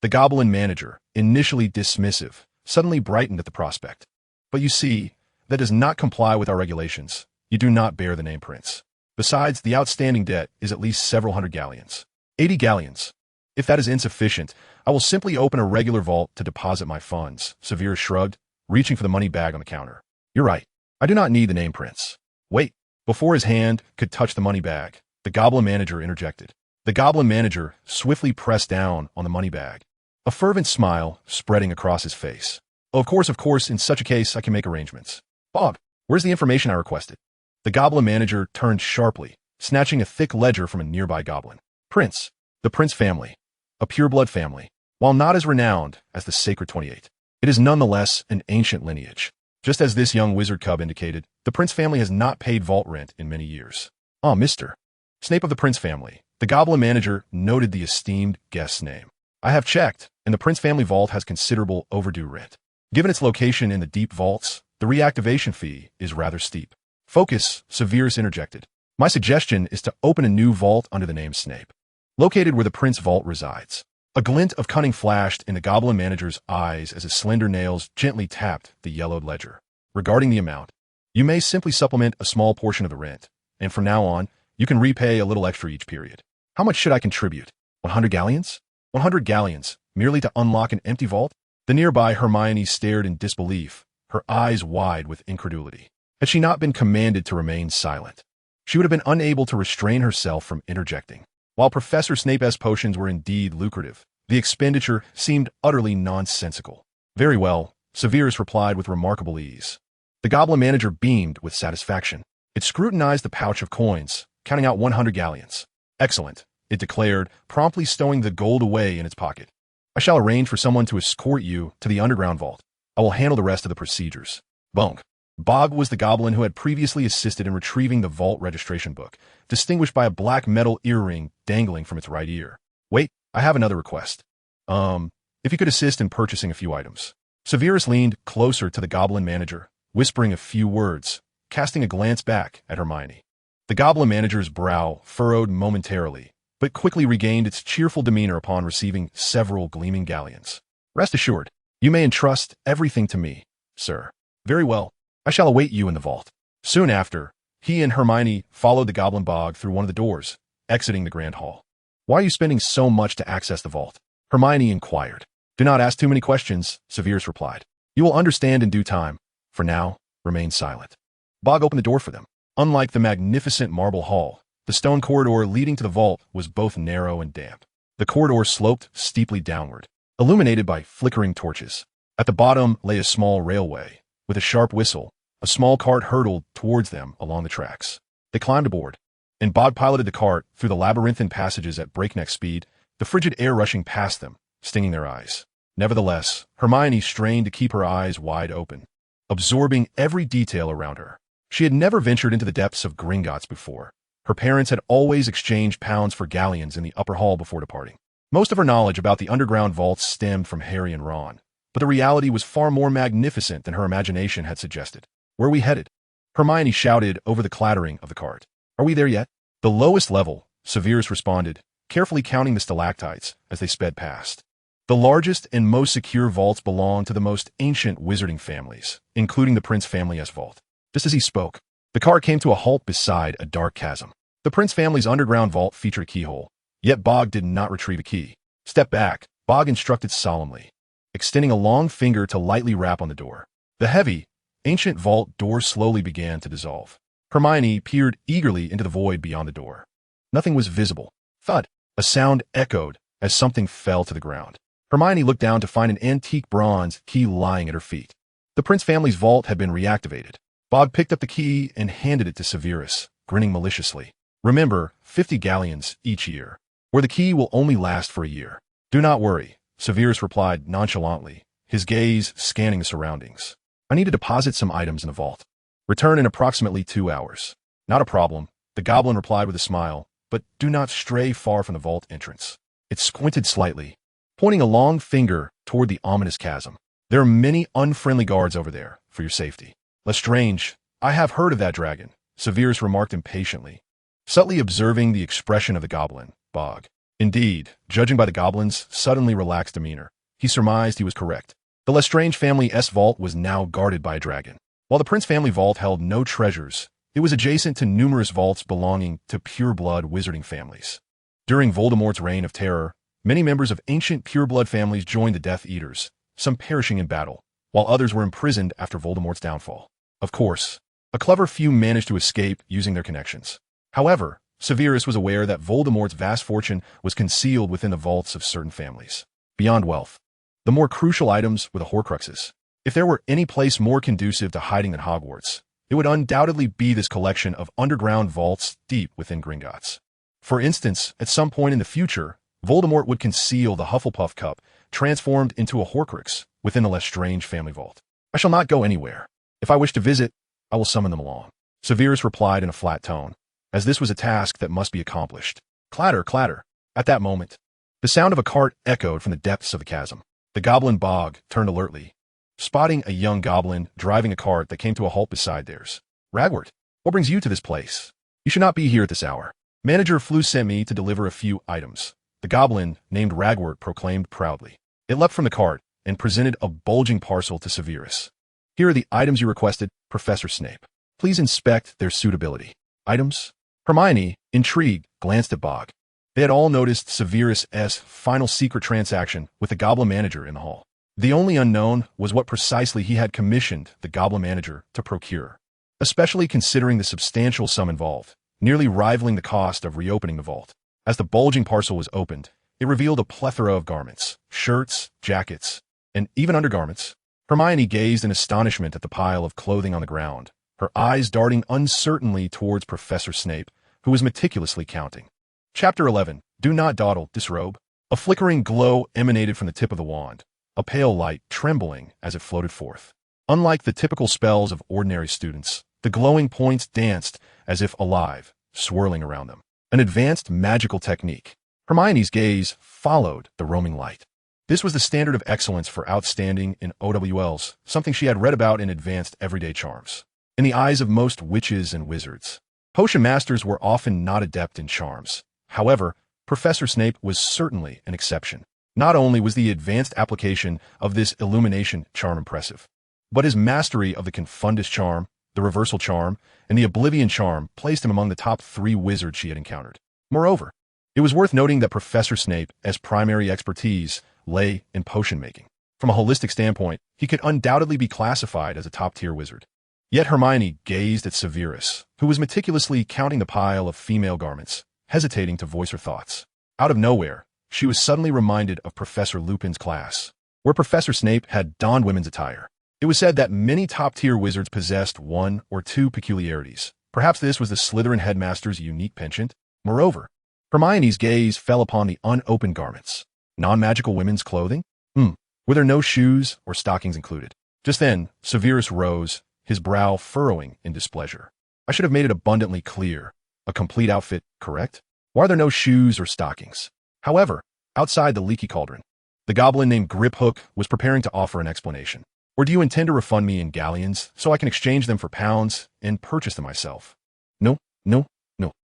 The goblin manager, initially dismissive, suddenly brightened at the prospect. But you see, that does not comply with our regulations. You do not bear the name Prince. Besides, the outstanding debt is at least several hundred galleons. 80 galleons. If that is insufficient, I will simply open a regular vault to deposit my funds, Severus shrugged, reaching for the money bag on the counter. You're right. I do not need the name Prince. Wait. Before his hand could touch the money bag, the goblin manager interjected. The goblin manager swiftly pressed down on the money bag, a fervent smile spreading across his face. Of course, in such a case, I can make arrangements. Bob, where's the information I requested? The goblin manager turned sharply, snatching a thick ledger from a nearby goblin. Prince, the Prince family, a pureblood family, while not as renowned as the Sacred 28. It is nonetheless an ancient lineage. Just as this young wizard cub indicated, the Prince family has not paid vault rent in many years. Mr. Snape of the Prince family. The goblin manager noted the esteemed guest's name. I have checked, and the Prince family vault has considerable overdue rent. Given its location in the deep vaults, the reactivation fee is rather steep. Focus, Severus interjected. My suggestion is to open a new vault under the name Snape, located where the Prince vault resides. A glint of cunning flashed in the goblin manager's eyes as his slender nails gently tapped the yellowed ledger. Regarding the amount, you may simply supplement a small portion of the rent, and from now on, you can repay a little extra each period. How much should I contribute? 100 galleons? 100 galleons, merely to unlock an empty vault? The nearby Hermione stared in disbelief, her eyes wide with incredulity. Had she not been commanded to remain silent, she would have been unable to restrain herself from interjecting. While Professor Snape's potions were indeed lucrative, the expenditure seemed utterly nonsensical. Very well, Severus replied with remarkable ease. The goblin manager beamed with satisfaction. It scrutinized the pouch of coins, counting out 100 galleons. Excellent, it declared, promptly stowing the gold away in its pocket. I shall arrange for someone to escort you to the underground vault. I will handle the rest of the procedures. Bonk. Bog was the goblin who had previously assisted in retrieving the vault registration book, distinguished by a black metal earring dangling from its right ear. Wait, I have another request. If you could assist in purchasing a few items. Severus leaned closer to the goblin manager, whispering a few words, casting a glance back at Hermione. The goblin manager's brow furrowed momentarily, but quickly regained its cheerful demeanor upon receiving several gleaming galleons. Rest assured, you may entrust everything to me, sir. Very well. I shall await you in the vault. Soon after, he and Hermione followed the goblin bog through one of the doors, exiting the grand hall. Why are you spending so much to access the vault? Hermione inquired. Do not ask too many questions, Severus replied. You will understand in due time. For now, remain silent. Bog opened the door for them. Unlike the magnificent marble hall, the stone corridor leading to the vault was both narrow and damp. The corridor sloped steeply downward, illuminated by flickering torches. At the bottom lay a small railway. With a sharp whistle, a small cart hurtled towards them along the tracks. They climbed aboard, and Bog piloted the cart through the labyrinthine passages at breakneck speed, the frigid air rushing past them, stinging their eyes. Nevertheless, Hermione strained to keep her eyes wide open, absorbing every detail around her. She had never ventured into the depths of Gringotts before. Her parents had always exchanged pounds for galleons in the upper hall before departing. Most of her knowledge about the underground vaults stemmed from Harry and Ron, but the reality was far more magnificent than her imagination had suggested. Where are we headed? Hermione shouted over the clattering of the cart. Are we there yet? The lowest level, Severus responded, carefully counting the stalactites as they sped past. The largest and most secure vaults belong to the most ancient wizarding families, including the Prince family's vault. Just as he spoke, the car came to a halt beside a dark chasm. The Prince family's underground vault featured a keyhole, yet Bog did not retrieve a key. Step back, Bog instructed solemnly, extending a long finger to lightly rap on the door. The heavy, ancient vault door slowly began to dissolve. Hermione peered eagerly into the void beyond the door. Nothing was visible. Thud! A sound echoed as something fell to the ground. Hermione looked down to find an antique bronze key lying at her feet. The Prince family's vault had been reactivated. Bog picked up the key and handed it to Severus, grinning maliciously. Remember, 50 galleons each year, or the key will only last for a year. Do not worry, Severus replied nonchalantly, his gaze scanning the surroundings. I need to deposit some items in the vault. Return in approximately 2 hours. Not a problem, the goblin replied with a smile, but do not stray far from the vault entrance. It squinted slightly, pointing a long finger toward the ominous chasm. There are many unfriendly guards over there, for your safety. Lestrange, I have heard of that dragon, Severus remarked impatiently, subtly observing the expression of the goblin, Bog. Indeed, judging by the goblin's suddenly relaxed demeanor, he surmised he was correct. The Lestrange family's vault was now guarded by a dragon. While the Prince family vault held no treasures, it was adjacent to numerous vaults belonging to pure-blood wizarding families. During Voldemort's reign of terror, many members of ancient pure-blood families joined the Death Eaters, some perishing in battle, while others were imprisoned after Voldemort's downfall. Of course, a clever few managed to escape using their connections. However, Severus was aware that Voldemort's vast fortune was concealed within the vaults of certain families. Beyond wealth, the more crucial items were the Horcruxes. If there were any place more conducive to hiding than Hogwarts, it would undoubtedly be this collection of underground vaults deep within Gringotts. For instance, at some point in the future, Voldemort would conceal the Hufflepuff cup, transformed into a Horcrux, within the Lestrange family vault. I shall not go anywhere. If I wish to visit, I will summon them along. Severus replied in a flat tone, as this was a task that must be accomplished. Clatter, clatter. At that moment, the sound of a cart echoed from the depths of the chasm. The goblin Bog turned alertly, spotting a young goblin driving a cart that came to a halt beside theirs. Ragwort, what brings you to this place? You should not be here at this hour. Manager Flu sent me to deliver a few items. The goblin, named Ragwort, proclaimed proudly. It leapt from the cart and presented a bulging parcel to Severus. Here are the items you requested, Professor Snape. Please inspect their suitability. Items? Hermione, intrigued, glanced at Bog. They had all noticed Severus's final secret transaction with the goblin manager in the hall. The only unknown was what precisely he had commissioned the goblin manager to procure, especially considering the substantial sum involved, nearly rivaling the cost of reopening the vault. As the bulging parcel was opened, it revealed a plethora of garments, shirts, jackets, and even undergarments. Hermione gazed in astonishment at the pile of clothing on the ground, her eyes darting uncertainly towards Professor Snape, who was meticulously counting. Chapter 11. Do not dawdle, disrobe. A flickering glow emanated from the tip of the wand, a pale light trembling as it floated forth. Unlike the typical spells of ordinary students, the glowing points danced as if alive, swirling around them. An advanced magical technique. Hermione's gaze followed the roaming light. This was the standard of excellence for outstanding in OWLs, something she had read about in advanced everyday charms. In the eyes of most witches and wizards, potion masters were often not adept in charms. However, Professor Snape was certainly an exception. Not only was the advanced application of this illumination charm impressive, but his mastery of the Confundus charm, the Reversal charm, and the Oblivion charm placed him among the top 3 wizards she had encountered. Moreover, it was worth noting that Professor Snape's primary expertise lay in potion making. From a holistic standpoint, he could undoubtedly be classified as a top-tier wizard. Yet Hermione gazed at Severus, who was meticulously counting the pile of female garments, hesitating to voice her thoughts. Out of nowhere, she was suddenly reminded of Professor Lupin's class, where Professor Snape had donned women's attire. It was said that many top-tier wizards possessed 1 or 2 peculiarities. Perhaps this was the Slytherin headmaster's unique penchant. Moreover, Hermione's gaze fell upon the unopened garments. Non-magical women's clothing? Were there no shoes or stockings included? Just then, Severus rose, his brow furrowing in displeasure. I should have made it abundantly clear. A complete outfit, correct? Why are there no shoes or stockings? However, outside the leaky cauldron, the goblin named Griphook was preparing to offer an explanation. Or do you intend to refund me in galleons so I can exchange them for pounds and purchase them myself? No.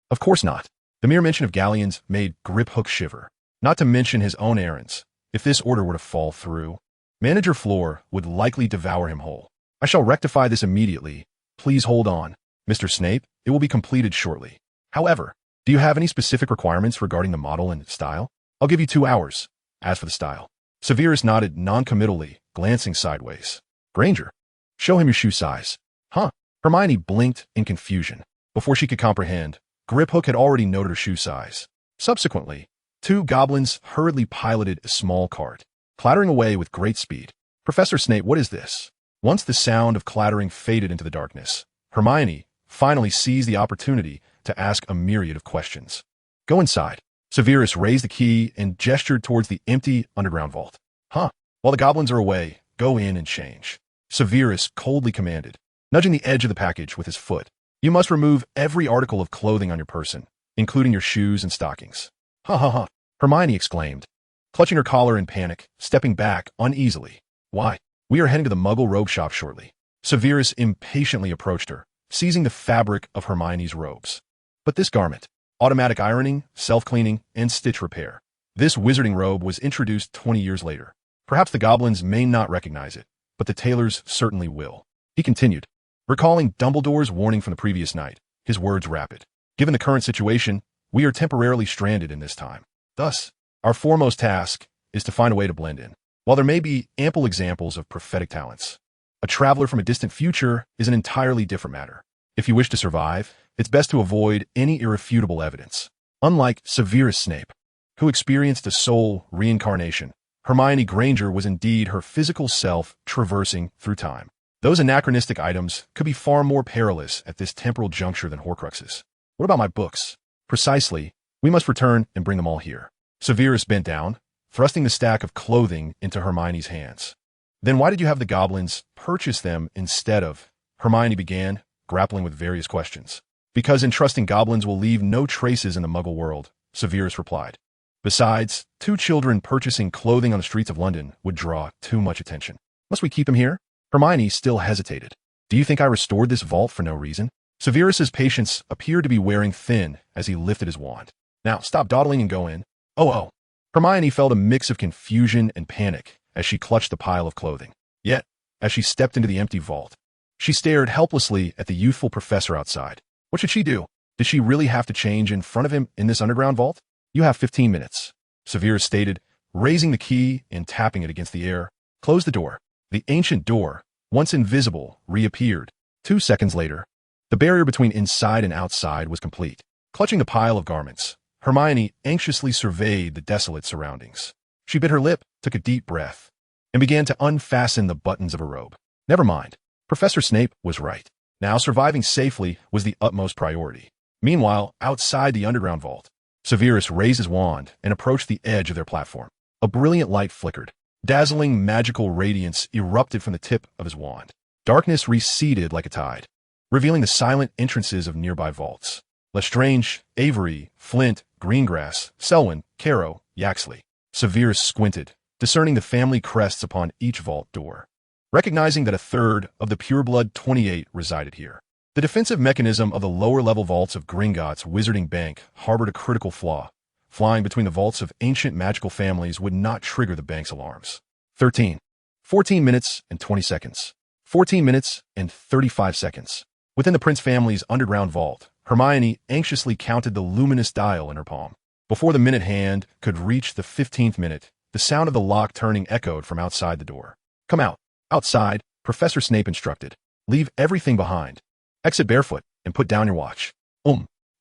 Of course not. The mere mention of galleons made Griphook shiver, not to mention his own errands. If this order were to fall through, Manager Floor would likely devour him whole. I shall rectify this immediately. Please hold on. Mr. Snape, it will be completed shortly. However, do you have any specific requirements regarding the model and style? I'll give you 2 hours. As for the style, Severus nodded non-committally, glancing sideways. Granger, show him your shoe size. Huh? Hermione blinked in confusion. Before she could comprehend, Griphook had already noted her shoe size. Subsequently, 2 goblins hurriedly piloted a small cart, clattering away with great speed. Professor Snape, what is this? Once the sound of clattering faded into the darkness, Hermione finally seized the opportunity to ask a myriad of questions. Go inside. Severus raised the key and gestured towards the empty underground vault. Huh? While the goblins are away, go in and change. Severus coldly commanded, nudging the edge of the package with his foot. You must remove every article of clothing on your person, including your shoes and stockings. Ha, Hermione exclaimed, clutching her collar in panic, stepping back uneasily. Why? We are heading to the Muggle robe shop shortly. Severus impatiently approached her, seizing the fabric of Hermione's robes. But this garment, automatic ironing, self-cleaning, and stitch repair. This wizarding robe was introduced 20 years later. Perhaps the goblins may not recognize it, but the tailors certainly will. He continued, recalling Dumbledore's warning from the previous night, his words rapid. Given the current situation, we are temporarily stranded in this time. Thus, our foremost task is to find a way to blend in. While there may be ample examples of prophetic talents, a traveler from a distant future is an entirely different matter. If you wish to survive, it's best to avoid any irrefutable evidence. Unlike Severus Snape, who experienced a soul reincarnation, Hermione Granger was indeed her physical self traversing through time. Those anachronistic items could be far more perilous at this temporal juncture than Horcruxes. What about my books? Precisely, we must return and bring them all here. Severus bent down, thrusting the stack of clothing into Hermione's hands. Then why did you have the goblins purchase them instead of? Hermione began, grappling with various questions. Because entrusting goblins will leave no traces in the Muggle world, Severus replied. Besides, 2 children purchasing clothing on the streets of London would draw too much attention. Must we keep them here? Hermione still hesitated. Do you think I restored this vault for no reason? Severus's patience appeared to be wearing thin as he lifted his wand. Now, stop dawdling and go in. Oh. Hermione felt a mix of confusion and panic as she clutched the pile of clothing. Yet, as she stepped into the empty vault, she stared helplessly at the youthful professor outside. What should she do? Did she really have to change in front of him in this underground vault? You have 15 minutes, Severus stated, raising the key and tapping it against the air. Close the door. The ancient door, once invisible, reappeared. 2 seconds later, the barrier between inside and outside was complete. Clutching the pile of garments, Hermione anxiously surveyed the desolate surroundings. She bit her lip, took a deep breath, and began to unfasten the buttons of her robe. Never mind. Professor Snape was right. Now surviving safely was the utmost priority. Meanwhile, outside the underground vault, Severus raised his wand and approached the edge of their platform. A brilliant light flickered. Dazzling magical radiance erupted from the tip of his wand. Darkness receded like a tide, revealing the silent entrances of nearby vaults. Lestrange, Avery, Flint, Greengrass, Selwyn, Caro, Yaxley. Severus squinted, discerning the family crests upon each vault door. Recognizing that a third of the pureblood 28 resided here. The defensive mechanism of the lower-level vaults of Gringotts Wizarding Bank harbored a critical flaw. Flying between the vaults of ancient magical families would not trigger the bank's alarms. 13. 14 minutes and 20 seconds. 14 minutes and 35 seconds. Within the Prince family's underground vault, Hermione anxiously counted the luminous dial in her palm. Before the minute hand could reach the 15th minute, the sound of the lock turning echoed from outside the door. Come out. Outside, Professor Snape instructed. Leave everything behind. Exit barefoot and put down your watch.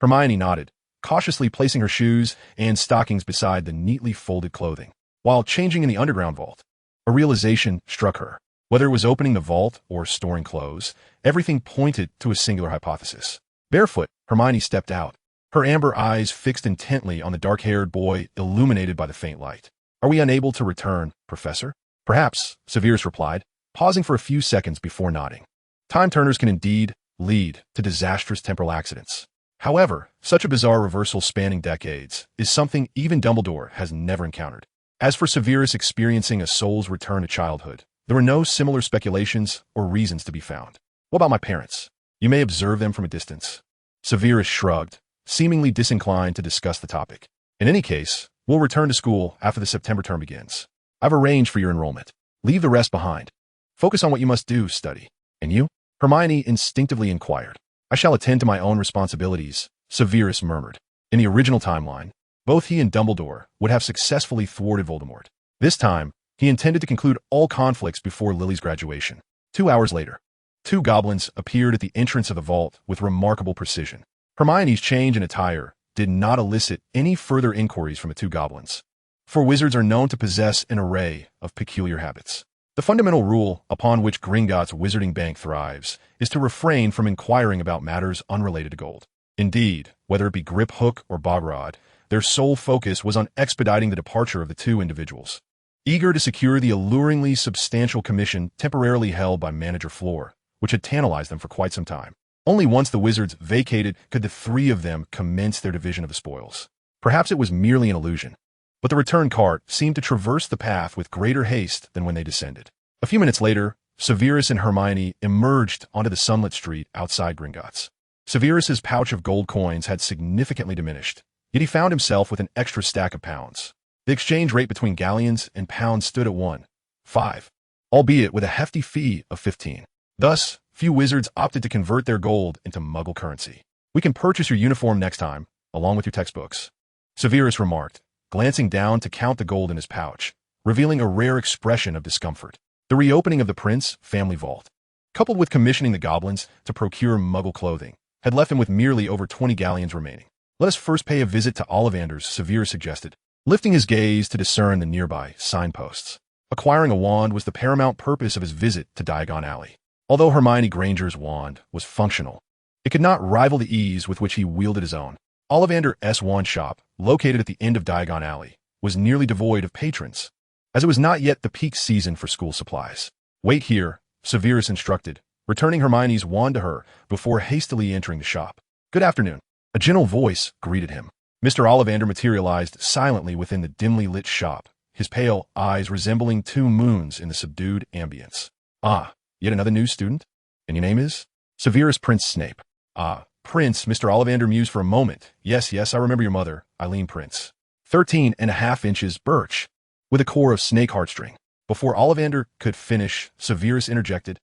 Hermione nodded, cautiously placing her shoes and stockings beside the neatly folded clothing. While changing in the underground vault, a realization struck her. Whether it was opening the vault or storing clothes, everything pointed to a singular hypothesis. Barefoot, Hermione stepped out, her amber eyes fixed intently on the dark-haired boy illuminated by the faint light. Are we unable to return, Professor? Perhaps, Severus replied, pausing for a few seconds before nodding. Time turners can indeed lead to disastrous temporal accidents. However, such a bizarre reversal spanning decades is something even Dumbledore has never encountered. As for Severus experiencing a soul's return to childhood, there were no similar speculations or reasons to be found. What about my parents? You may observe them from a distance. Severus shrugged, seemingly disinclined to discuss the topic. In any case, we'll return to school after the September term begins. I've arranged for your enrollment. Leave the rest behind. Focus on what you must do, study. And you? Hermione instinctively inquired. I shall attend to my own responsibilities, Severus murmured. In the original timeline, both he and Dumbledore would have successfully thwarted Voldemort. This time, he intended to conclude all conflicts before Lily's graduation. 2 hours later, 2 goblins appeared at the entrance of the vault with remarkable precision. Hermione's change in attire did not elicit any further inquiries from the 2 goblins, for wizards are known to possess an array of peculiar habits. The fundamental rule upon which Gringotts Wizarding Bank thrives is to refrain from inquiring about matters unrelated to gold. Indeed, whether it be Grip Hook or Bogrod, their sole focus was on expediting the departure of the 2 individuals. Eager to secure the alluringly substantial commission temporarily held by Manager Floor, which had tantalized them for quite some time. Only once the wizards vacated could the 3 of them commence their division of the spoils. Perhaps it was merely an illusion, but the return cart seemed to traverse the path with greater haste than when they descended. A few minutes later, Severus and Hermione emerged onto the sunlit street outside Gringotts. Severus's pouch of gold coins had significantly diminished, yet he found himself with an extra stack of pounds. The exchange rate between galleons and pounds stood at 1.5, albeit with a hefty fee of 15. Thus, few wizards opted to convert their gold into Muggle currency. "We can purchase your uniform next time, along with your textbooks," Severus remarked, glancing down to count the gold in his pouch, revealing a rare expression of discomfort. The reopening of the Prince family vault, coupled with commissioning the goblins to procure Muggle clothing, had left him with merely over 20 galleons remaining. "Let us first pay a visit to Ollivanders," Severus suggested, lifting his gaze to discern the nearby signposts. Acquiring a wand was the paramount purpose of his visit to Diagon Alley. Although Hermione Granger's wand was functional, it could not rival the ease with which he wielded his own. Ollivander's wand shop, located at the end of Diagon Alley, was nearly devoid of patrons, as it was not yet the peak season for school supplies. "Wait here," Severus instructed, returning Hermione's wand to her before hastily entering the shop. "Good afternoon." A gentle voice greeted him. Mr. Ollivander materialized silently within the dimly lit shop, his pale eyes resembling two moons in the subdued ambience. "Ah, yet another new student? And your name is?" "Severus Prince Snape." "Ah, Prince," Mr. Ollivander mused for a moment. Yes, I remember your mother, Eileen Prince. 13.5 inches birch, with a core of snake heartstring. Before Ollivander could finish, Severus interjected.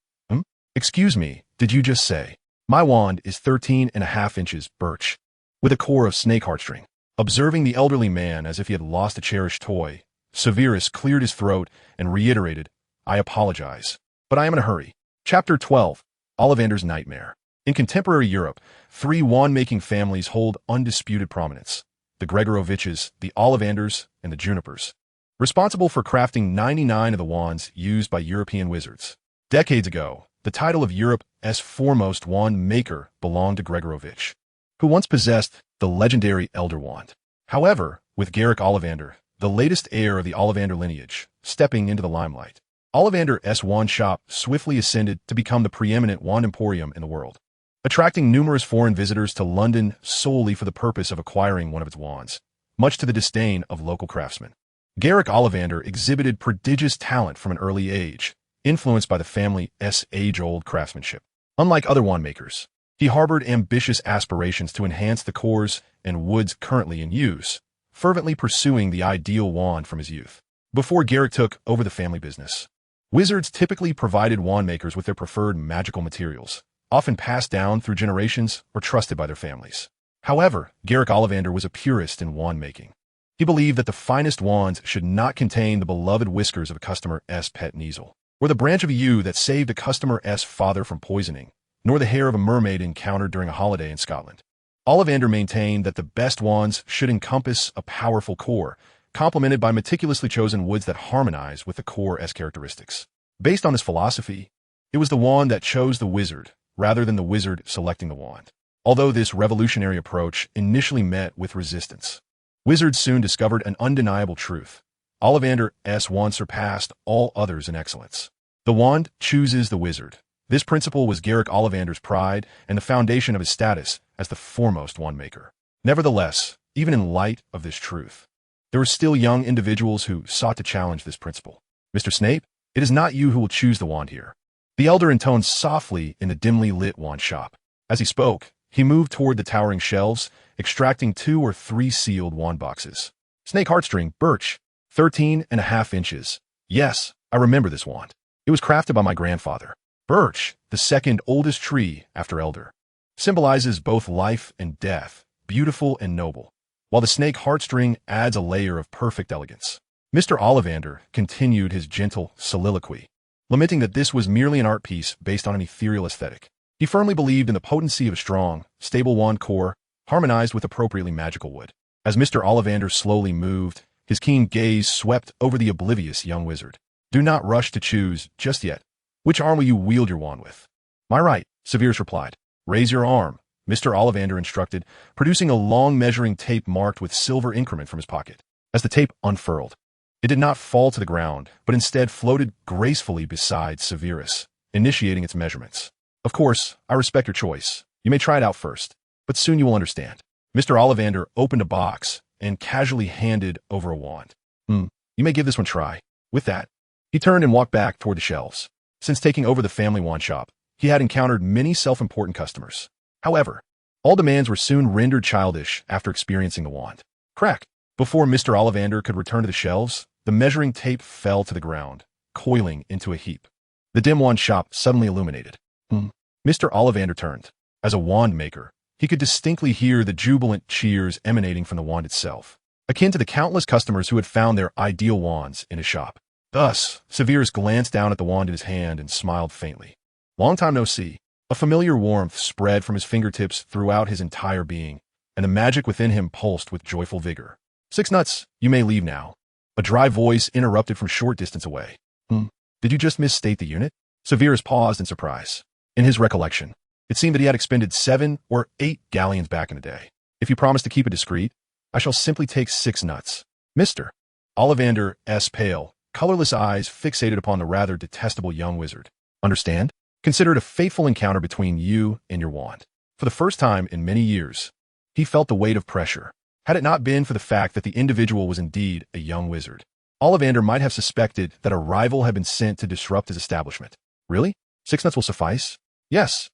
Excuse me, did you just say? My wand is 13.5 inches birch, with a core of snake heartstring." Observing the elderly man as if he had lost a cherished toy, Severus cleared his throat and reiterated, "I apologize, but I am in a hurry." Chapter 12. Ollivander's Nightmare. In contemporary Europe, 3 wand-making families hold undisputed prominence: the Gregoroviches, the Ollivanders, and the Junipers, responsible for crafting 99 of the wands used by European wizards. Decades ago, the title of Europe's foremost wand maker belonged to Gregorovich, who once possessed the legendary Elder Wand. However, with Garrick Ollivander, the latest heir of the Ollivander lineage, stepping into the limelight, Ollivander's wand shop swiftly ascended to become the preeminent wand emporium in the world, attracting numerous foreign visitors to London solely for the purpose of acquiring one of its wands, much to the disdain of local craftsmen. Garrick Ollivander exhibited prodigious talent from an early age, influenced by the family's age-old craftsmanship. Unlike other wand makers, he harbored ambitious aspirations to enhance the cores and woods currently in use, fervently pursuing the ideal wand from his youth. Before Garrick took over the family business, wizards typically provided wand makers with their preferred magical materials, often passed down through generations or trusted by their families. However, Garrick Ollivander was a purist in wand making. He believed that the finest wands should not contain the beloved whiskers of a customer's pet Kneazle, or the branch of a yew that saved a customer's father from poisoning, nor the hair of a mermaid encountered during a holiday in Scotland. Ollivander maintained that the best wands should encompass a powerful core, complemented by meticulously chosen woods that harmonize with the core's characteristics. Based on this philosophy, it was the wand that chose the wizard, rather than the wizard selecting the wand. Although this revolutionary approach initially met with resistance, wizards soon discovered an undeniable truth: Ollivander's wand surpassed all others in excellence. The wand chooses the wizard. This principle was Garrick Ollivander's pride and the foundation of his status as the foremost wand maker. Nevertheless, even in light of this truth, there were still young individuals who sought to challenge this principle. "Mr. Snape, it is not you who will choose the wand here." The elder intoned softly in the dimly lit wand shop. As he spoke, he moved toward the towering shelves, extracting 2 or 3 sealed wand boxes. "Snake heartstring, birch, 13.5 inches. Yes, I remember this wand. It was crafted by my grandfather. Birch, the second oldest tree after elder, symbolizes both life and death, beautiful and noble, while the snake heartstring adds a layer of perfect elegance." Mr. Ollivander continued his gentle soliloquy, lamenting that this was merely an art piece based on an ethereal aesthetic. He firmly believed in the potency of a strong, stable wand core, harmonized with appropriately magical wood. As Mr. Ollivander slowly moved, his keen gaze swept over the oblivious young wizard. "Do not rush to choose just yet. Which arm will you wield your wand with?" "My right," Severus replied. "Raise your arm," Mr. Ollivander instructed, producing a long measuring tape marked with silver increment from his pocket. As the tape unfurled, it did not fall to the ground, but instead floated gracefully beside Severus, initiating its measurements. "Of course, I respect your choice. You may try it out first, but soon you will understand." Mr. Ollivander opened a box and casually handed over a wand. You may give this one a try." With that, He turned and walked back toward the shelves. Since taking over the family wand shop, he had encountered many self-important customers. However, all demands were soon rendered childish after experiencing the wand. Crack! Before Mr. Ollivander could return to the shelves, the measuring tape fell to the ground, coiling into a heap. The dim wand shop suddenly illuminated. Mr. Ollivander turned. As a wand maker, he could distinctly hear the jubilant cheers emanating from the wand itself, akin to the countless customers who had found their ideal wands in his shop. Thus, Severus glanced down at the wand in his hand and smiled faintly. Long time no see. A familiar warmth spread from his fingertips throughout his entire being, and the magic within him pulsed with joyful vigor. 6 nuts, you may leave now. A dry voice interrupted from short distance away. Did you just misstate the unit? Severus paused in surprise. In his recollection, it seemed that he had expended 7 or 8 galleons back in the day. If you promise to keep it discreet, I shall simply take 6 nuts. Mr. Ollivander's pale, colorless eyes fixated upon the rather detestable young wizard. Understand? Consider it a fateful encounter between you and your wand. For the first time in many years, he felt the weight of pressure. Had it not been for the fact that the individual was indeed a young wizard, Ollivander might have suspected that a rival had been sent to disrupt his establishment. Really? 6 nuts will suffice? Yes,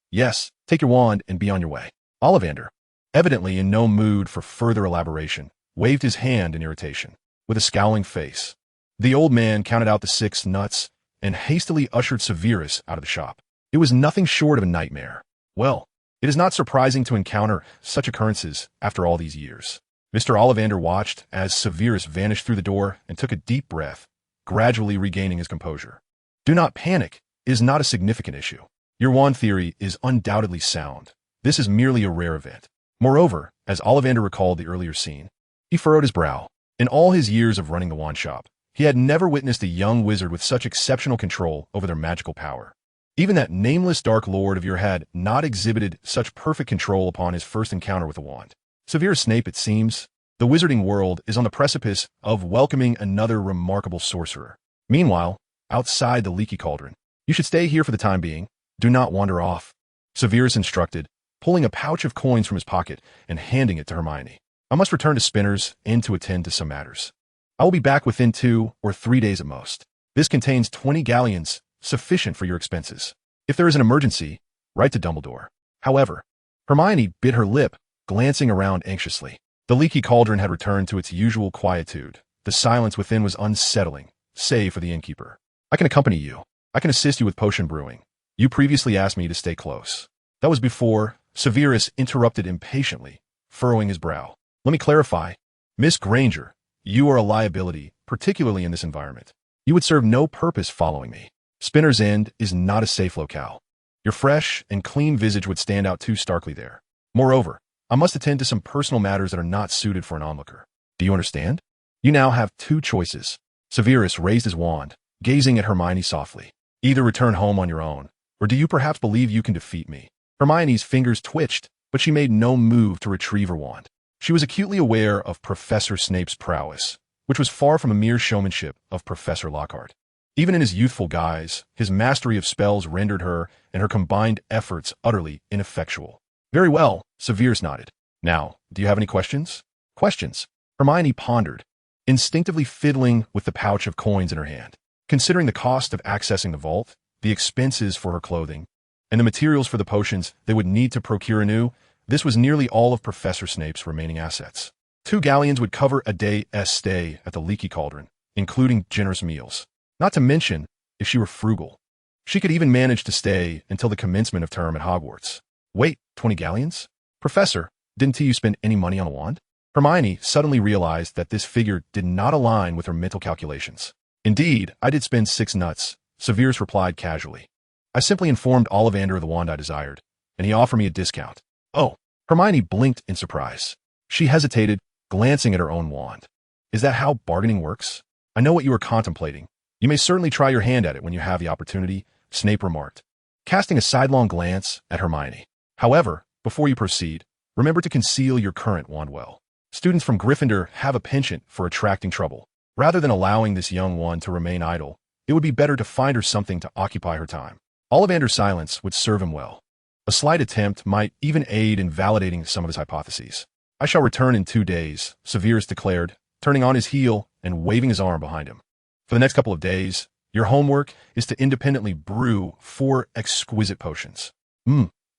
take your wand and be on your way. Ollivander, evidently in no mood for further elaboration, waved his hand in irritation. With a scowling face, the old man counted out the 6 nuts and hastily ushered Severus out of the shop. It was nothing short of a nightmare. Well, it is not surprising to encounter such occurrences after all these years. Mr. Ollivander watched as Severus vanished through the door and took a deep breath, gradually regaining his composure. Do not panic. It is not a significant issue. Your wand theory is undoubtedly sound. This is merely a rare event. Moreover, as Ollivander recalled the earlier scene, he furrowed his brow. In all his years of running the wand shop, he had never witnessed a young wizard with such exceptional control over their magical power. Even that nameless Dark Lord of your had not exhibited such perfect control upon his first encounter with the wand. Severus Snape, it seems, the Wizarding World is on the precipice of welcoming another remarkable sorcerer. Meanwhile, outside the leaky cauldron, you should stay here for the time being. Do not wander off. Severus instructed, pulling a pouch of coins from his pocket and handing it to Hermione. I must return to Spinner's and to attend to some matters. I will be back within 2 or 3 days at most. This contains 20 galleons, sufficient for your expenses. If there is an emergency, write to Dumbledore. However, Hermione bit her lip, glancing around anxiously. The leaky cauldron had returned to its usual quietude. The silence within was unsettling, save for the innkeeper. I can accompany you. I can assist you with potion brewing. You previously asked me to stay close. That was before. Severus interrupted impatiently, furrowing his brow. Let me clarify. Miss Granger, you are a liability, particularly in this environment. You would serve no purpose following me. Spinner's End is not a safe locale. Your fresh and clean visage would stand out too starkly there. Moreover, I must attend to some personal matters that are not suited for an onlooker. Do you understand? You now have 2 choices. Severus raised his wand, gazing at Hermione softly. Either return home on your own, or do you perhaps believe you can defeat me? Hermione's fingers twitched, but she made no move to retrieve her wand. She was acutely aware of Professor Snape's prowess, which was far from a mere showmanship of Professor Lockhart. Even in his youthful guise, his mastery of spells rendered her and her combined efforts utterly ineffectual. Very well, Severus nodded. Now, do you have any questions? Questions? Hermione pondered, instinctively fiddling with the pouch of coins in her hand. Considering the cost of accessing the vault, the expenses for her clothing, and the materials for the potions they would need to procure anew, this was nearly all of Professor Snape's remaining assets. 2 galleons would cover a day's stay at the leaky cauldron, including generous meals. Not to mention, if she were frugal, she could even manage to stay until the commencement of term at Hogwarts. Wait, 20 galleons? Professor, didn't you spend any money on a wand? Hermione suddenly realized that this figure did not align with her mental calculations. Indeed, I did spend 6 nuts, Severus replied casually. I simply informed Ollivander of the wand I desired, and he offered me a discount. Oh, Hermione blinked in surprise. She hesitated, glancing at her own wand. Is that how bargaining works? I know what you are contemplating. You may certainly try your hand at it when you have the opportunity, Snape remarked, casting a sidelong glance at Hermione. However, before you proceed, remember to conceal your current wand well. Students from Gryffindor have a penchant for attracting trouble. Rather than allowing this young one to remain idle, it would be better to find her something to occupy her time. Ollivander's silence would serve him well. A slight attempt might even aid in validating some of his hypotheses. I shall return in 2 days, Severus declared, turning on his heel and waving his arm behind him. For the next couple of days, Your homework is to independently brew 4 exquisite potions.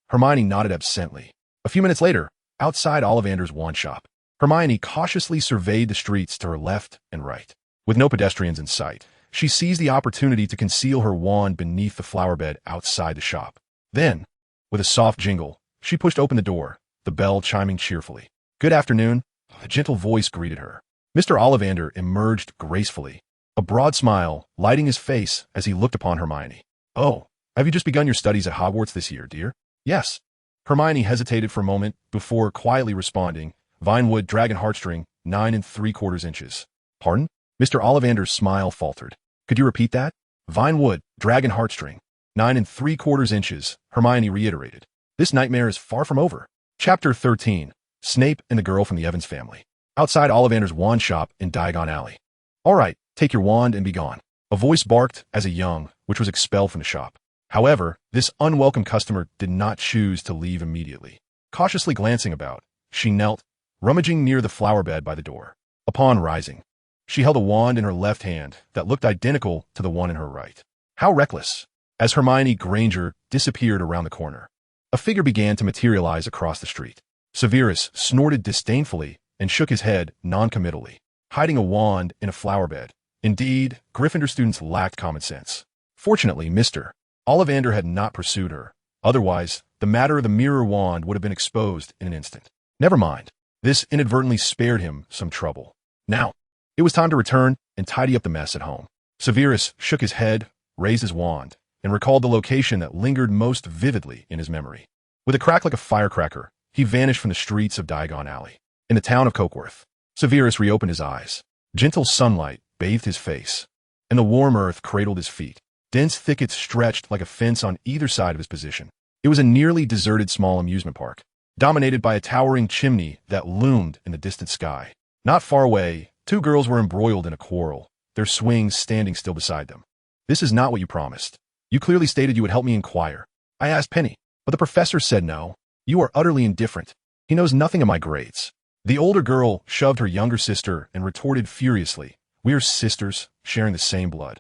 Hermione nodded absently. A few minutes later, outside Ollivander's wand shop, Hermione cautiously surveyed the streets to her left and right. With no pedestrians in sight, she seized the opportunity to conceal her wand beneath the flower bed outside the shop. Then, with a soft jingle, she pushed open the door, the bell chiming cheerfully. "Good afternoon," a gentle voice greeted her. Mr. Ollivander emerged gracefully, a broad smile lighting his face as he looked upon Hermione. "Oh, have you just begun your studies at Hogwarts this year, dear?" "Yes." Hermione hesitated for a moment before quietly responding, "Vinewood Dragon Heartstring, 9 3/4 inches." "Pardon?" Mr. Ollivander's smile faltered. "Could you repeat that?" "Vinewood Dragon Heartstring, 9 3/4 inches," Hermione reiterated. "This nightmare is far from over." Chapter 13. Snape and the Girl from the Evans Family. Outside Ollivander's wand shop in Diagon Alley. "All right, take your wand and be gone," a voice barked as a young, which was expelled from the shop. However, this unwelcome customer did not choose to leave immediately. Cautiously glancing about, she knelt, rummaging near the flower bed by the door. Upon rising, she held a wand in her left hand that looked identical to the one in her right. How reckless! As Hermione Granger disappeared around the corner, a figure began to materialize across the street. Severus snorted disdainfully and shook his head noncommittally, hiding a wand in a flower bed. Indeed, Gryffindor students lacked common sense. Fortunately, Mr. Ollivander had not pursued her. Otherwise, the matter of the mirror wand would have been exposed in an instant. Never mind. This inadvertently spared him some trouble. Now, it was time to return and tidy up the mess at home. Severus shook his head, raised his wand, and recalled the location that lingered most vividly in his memory. With a crack like a firecracker, he vanished from the streets of Diagon Alley. In the town of Cokeworth, Severus reopened his eyes. Gentle sunlight bathed his face, and the warm earth cradled his feet. Dense thickets stretched like a fence on either side of his position. It was a nearly deserted small amusement park, dominated by a towering chimney that loomed in the distant sky. Not far away, 2 girls were embroiled in a quarrel, their swings standing still beside them. "This is not what you promised. You clearly stated you would help me inquire. I asked Penny, but the professor said no. You are utterly indifferent. He knows nothing of my grades." The older girl shoved her younger sister and retorted furiously, "We are sisters, sharing the same blood.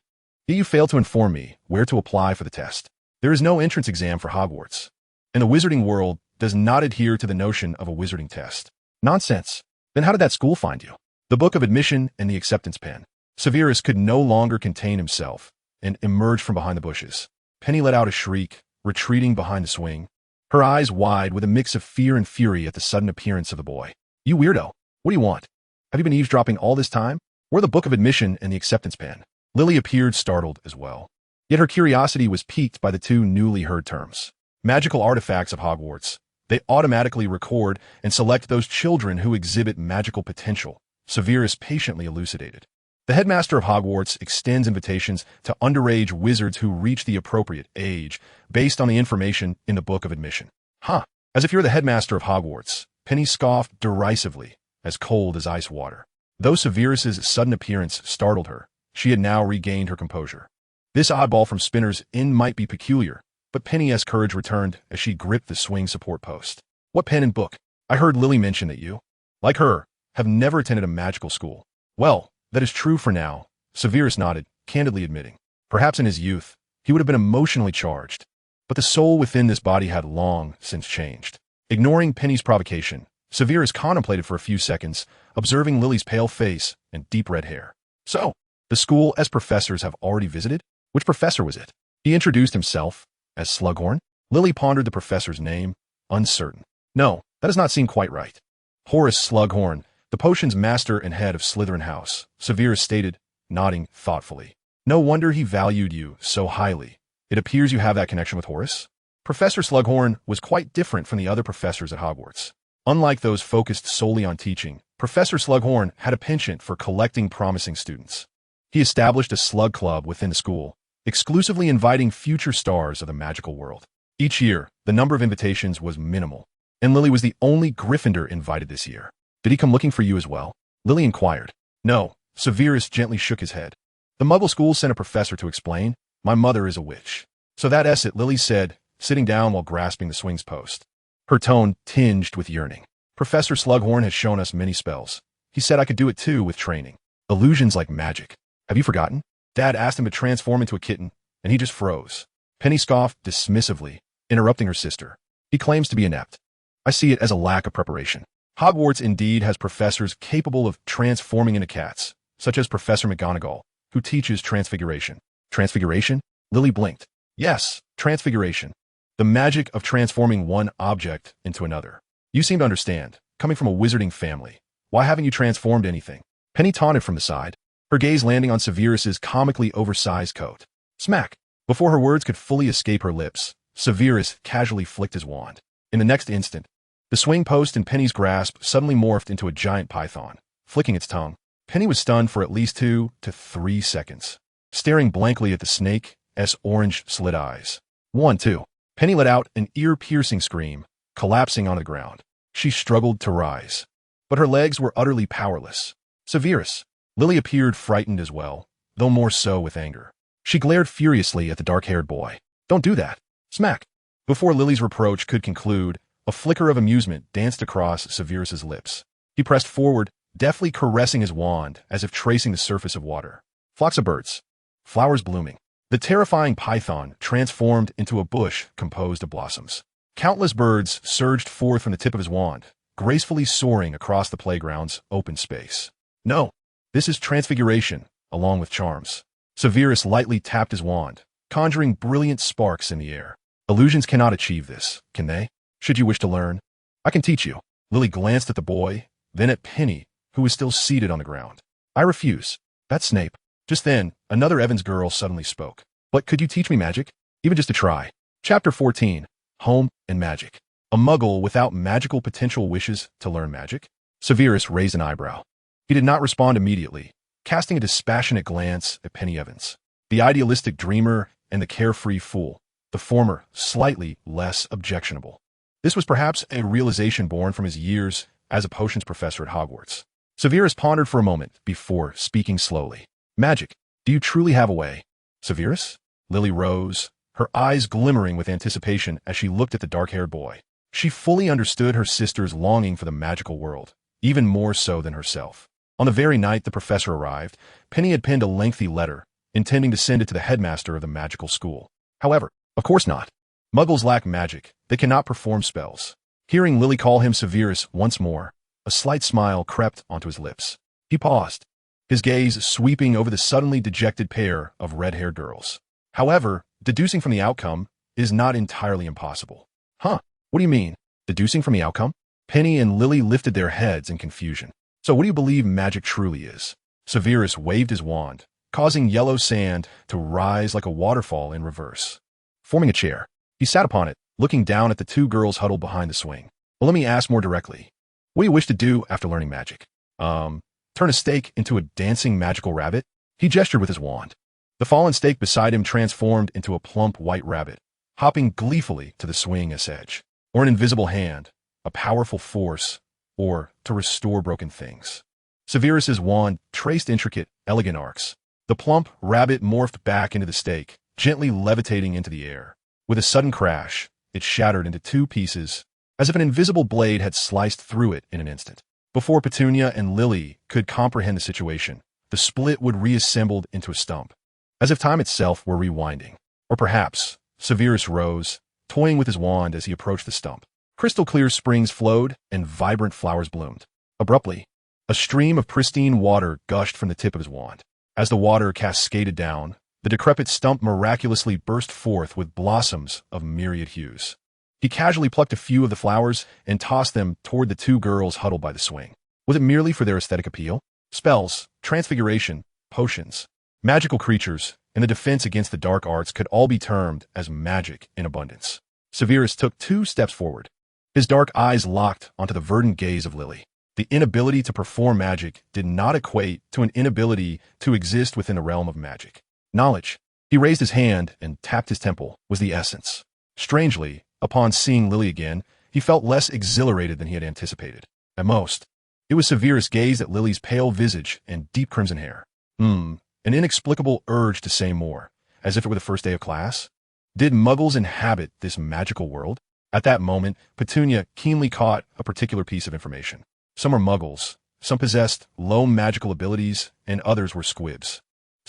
Yet you failed to inform me where to apply for the test. There is no entrance exam for Hogwarts, and the Wizarding World does not adhere to the notion of a wizarding test." "Nonsense. Then how did that school find you?" "The book of admission and the acceptance pen." Severus could no longer contain himself and emerged from behind the bushes. Penny let out a shriek, retreating behind the swing, her eyes wide with a mix of fear and fury at the sudden appearance of the boy. "You weirdo. What do you want? Have you been eavesdropping all this time? Where are the book of admission and the acceptance pen?" Lily appeared startled as well. Yet her curiosity was piqued by the 2 newly heard terms. Magical artifacts of Hogwarts. They automatically record and select those children who exhibit magical potential, Severus patiently elucidated. The headmaster of Hogwarts extends invitations to underage wizards who reach the appropriate age based on the information in the book of admission. "Huh, as if you're the headmaster of Hogwarts," Penny scoffed derisively, as cold as ice water. Though Severus's sudden appearance startled her, she had now regained her composure. This oddball from Spinner's Inn might be peculiar, but Penny's courage returned as she gripped the swing support post. "What pen and book? I heard Lily mention that you, like her, have never attended a magical school." "Well, that is true for now," Severus nodded, candidly admitting. Perhaps in his youth, he would have been emotionally charged, but the soul within this body had long since changed. Ignoring Penny's provocation, Severus contemplated for a few seconds, observing Lily's pale face and deep red hair. "So, the school as professors have already visited? Which professor was it?" He introduced himself as Slughorn. Lily pondered the professor's name, uncertain. "No, that does not seem quite right." "Horace Slughorn, the potions master and head of Slytherin House," Severus stated, nodding thoughtfully. "No wonder he valued you so highly. It appears you have that connection with Horace." Professor Slughorn was quite different from the other professors at Hogwarts. Unlike those focused solely on teaching, Professor Slughorn had a penchant for collecting promising students. He established a slug club within the school, exclusively inviting future stars of the magical world. Each year, the number of invitations was minimal, and Lily was the only Gryffindor invited this year. "Did he come looking for you as well?" Lily inquired. "No," Severus gently shook his head. "The Muggle school sent a professor to explain. My mother is a witch." "So that's it," Lily said, sitting down while grasping the swings post, her tone tinged with yearning. "Professor Slughorn has shown us many spells. He said I could do it too with training. Illusions like magic. Have you forgotten?" Dad asked him to transform into a kitten, and he just froze. Penny scoffed dismissively, interrupting her sister. He claims to be inept. I see it as a lack of preparation. Hogwarts indeed has professors capable of transforming into cats, such as Professor McGonagall, who teaches transfiguration. Transfiguration? Lily blinked. Yes, transfiguration. The magic of transforming one object into another. You seem to understand. Coming from a wizarding family, why haven't you transformed anything? Penny taunted from the side, her gaze landing on Severus's comically oversized coat. Smack! Before her words could fully escape her lips, Severus casually flicked his wand. In the next instant, the swing post in Penny's grasp suddenly morphed into a giant python, flicking its tongue. Penny was stunned for at least 2 to 3 seconds, staring blankly at the snake's orange slit eyes. 1, 2. Penny let out an ear-piercing scream, collapsing on the ground. She struggled to rise, but her legs were utterly powerless. Severus. Lily appeared frightened as well, though more so with anger. She glared furiously at the dark-haired boy. Don't do that. Smack. Before Lily's reproach could conclude, a flicker of amusement danced across Severus's lips. He pressed forward, deftly caressing his wand as if tracing the surface of water. Flocks of birds. Flowers blooming. The terrifying python transformed into a bush composed of blossoms. Countless birds surged forth from the tip of his wand, gracefully soaring across the playground's open space. No, this is transfiguration, along with charms. Severus lightly tapped his wand, conjuring brilliant sparks in the air. Illusions cannot achieve this, can they? Should you wish to learn, I can teach you. Lily glanced at the boy, then at Penny, who was still seated on the ground. I refuse. That's Snape. Just then, another Evans girl suddenly spoke. But could you teach me magic? Even just to try. Chapter 14. Home and Magic. A muggle without magical potential wishes to learn magic? Severus raised an eyebrow. He did not respond immediately, casting a dispassionate glance at Penny Evans. The idealistic dreamer and the carefree fool, the former slightly less objectionable. This was perhaps a realization born from his years as a potions professor at Hogwarts. Severus pondered for a moment before speaking slowly. Magic. Do you truly have a way? Severus? Lily rose, her eyes glimmering with anticipation as she looked at the dark-haired boy. She fully understood her sister's longing for the magical world, even more so than herself. On the very night the professor arrived, Penny had penned a lengthy letter, intending to send it to the headmaster of the magical school. However, of course not. Muggles lack magic. They cannot perform spells. Hearing Lily call him Severus once more, a slight smile crept onto his lips. He paused, his gaze sweeping over the suddenly dejected pair of red-haired girls. However, deducing from the outcome is not entirely impossible. Huh? What do you mean? Deducing from the outcome? Penny and Lily lifted their heads in confusion. So what do you believe magic truly is? Severus waved his wand, causing yellow sand to rise like a waterfall in reverse. Forming a chair, he sat upon it, looking down at the two girls huddled behind the swing. Well, let me ask more directly. What do you wish to do after learning magic? Turn a steak into a dancing magical rabbit? He gestured with his wand. The fallen steak beside him transformed into a plump white rabbit, hopping gleefully to the swing's edge. Or an invisible hand, a powerful force, or to restore broken things. Severus's wand traced intricate, elegant arcs. The plump rabbit morphed back into the steak, gently levitating into the air. With a sudden crash, it shattered into 2 pieces, as if an invisible blade had sliced through it in an instant. Before Petunia and Lily could comprehend the situation, the split would reassembled into a stump, as if time itself were rewinding. Or perhaps, Severus rose, toying with his wand as he approached the stump. Crystal-clear springs flowed, and vibrant flowers bloomed. Abruptly, a stream of pristine water gushed from the tip of his wand. As the water cascaded down, the decrepit stump miraculously burst forth with blossoms of myriad hues. He casually plucked a few of the flowers and tossed them toward the 2 girls huddled by the swing. Was it merely for their aesthetic appeal? Spells, transfiguration, potions, magical creatures, and the defense against the dark arts could all be termed as magic in abundance. Severus took 2 steps forward. His dark eyes locked onto the verdant gaze of Lily. The inability to perform magic did not equate to an inability to exist within the realm of magic. Knowledge. He raised his hand and tapped his temple, was the essence. Strangely, upon seeing Lily again, he felt less exhilarated than he had anticipated. At most, it was Severus gazed at Lily's pale visage and deep crimson hair. An inexplicable urge to say more, as if it were the first day of class. Did muggles inhabit this magical world? At that moment, Petunia keenly caught a particular piece of information. Some were muggles, some possessed low magical abilities, and others were squibs.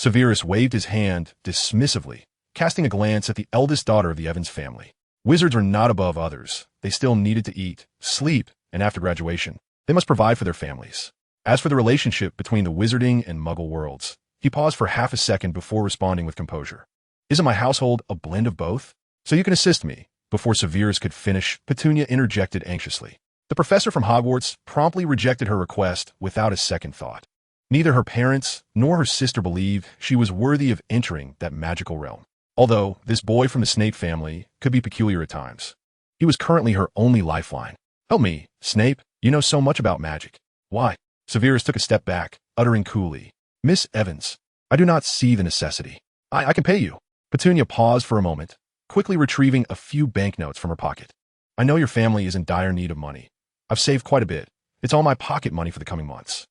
Severus waved his hand dismissively, casting a glance at the eldest daughter of the Evans family. Wizards are not above others. They still needed to eat, sleep, and after graduation, they must provide for their families. As for the relationship between the Wizarding and Muggle worlds, he paused for half a second before responding with composure. Isn't my household a blend of both? So you can assist me. Before Severus could finish, Petunia interjected anxiously. The professor from Hogwarts promptly rejected her request without a second thought. Neither her parents nor her sister believed she was worthy of entering that magical realm. Although this boy from the Snape family could be peculiar at times, he was currently her only lifeline. Help me, Snape. You know so much about magic. Why? Severus took a step back, uttering coolly. Miss Evans, I do not see the necessity. I can pay you. Petunia paused for a moment, quickly retrieving a few banknotes from her pocket. I know your family is in dire need of money. I've saved quite a bit. It's all my pocket money for the coming months.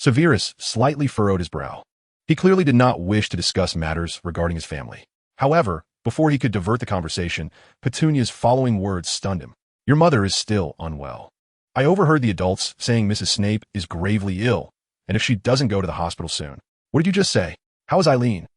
Severus slightly furrowed his brow. He clearly did not wish to discuss matters regarding his family. However, before he could divert the conversation, Petunia's following words stunned him. Your mother is still unwell. I overheard the adults saying Mrs. Snape is gravely ill, and if she doesn't go to the hospital soon. What did you just say? How is Eileen?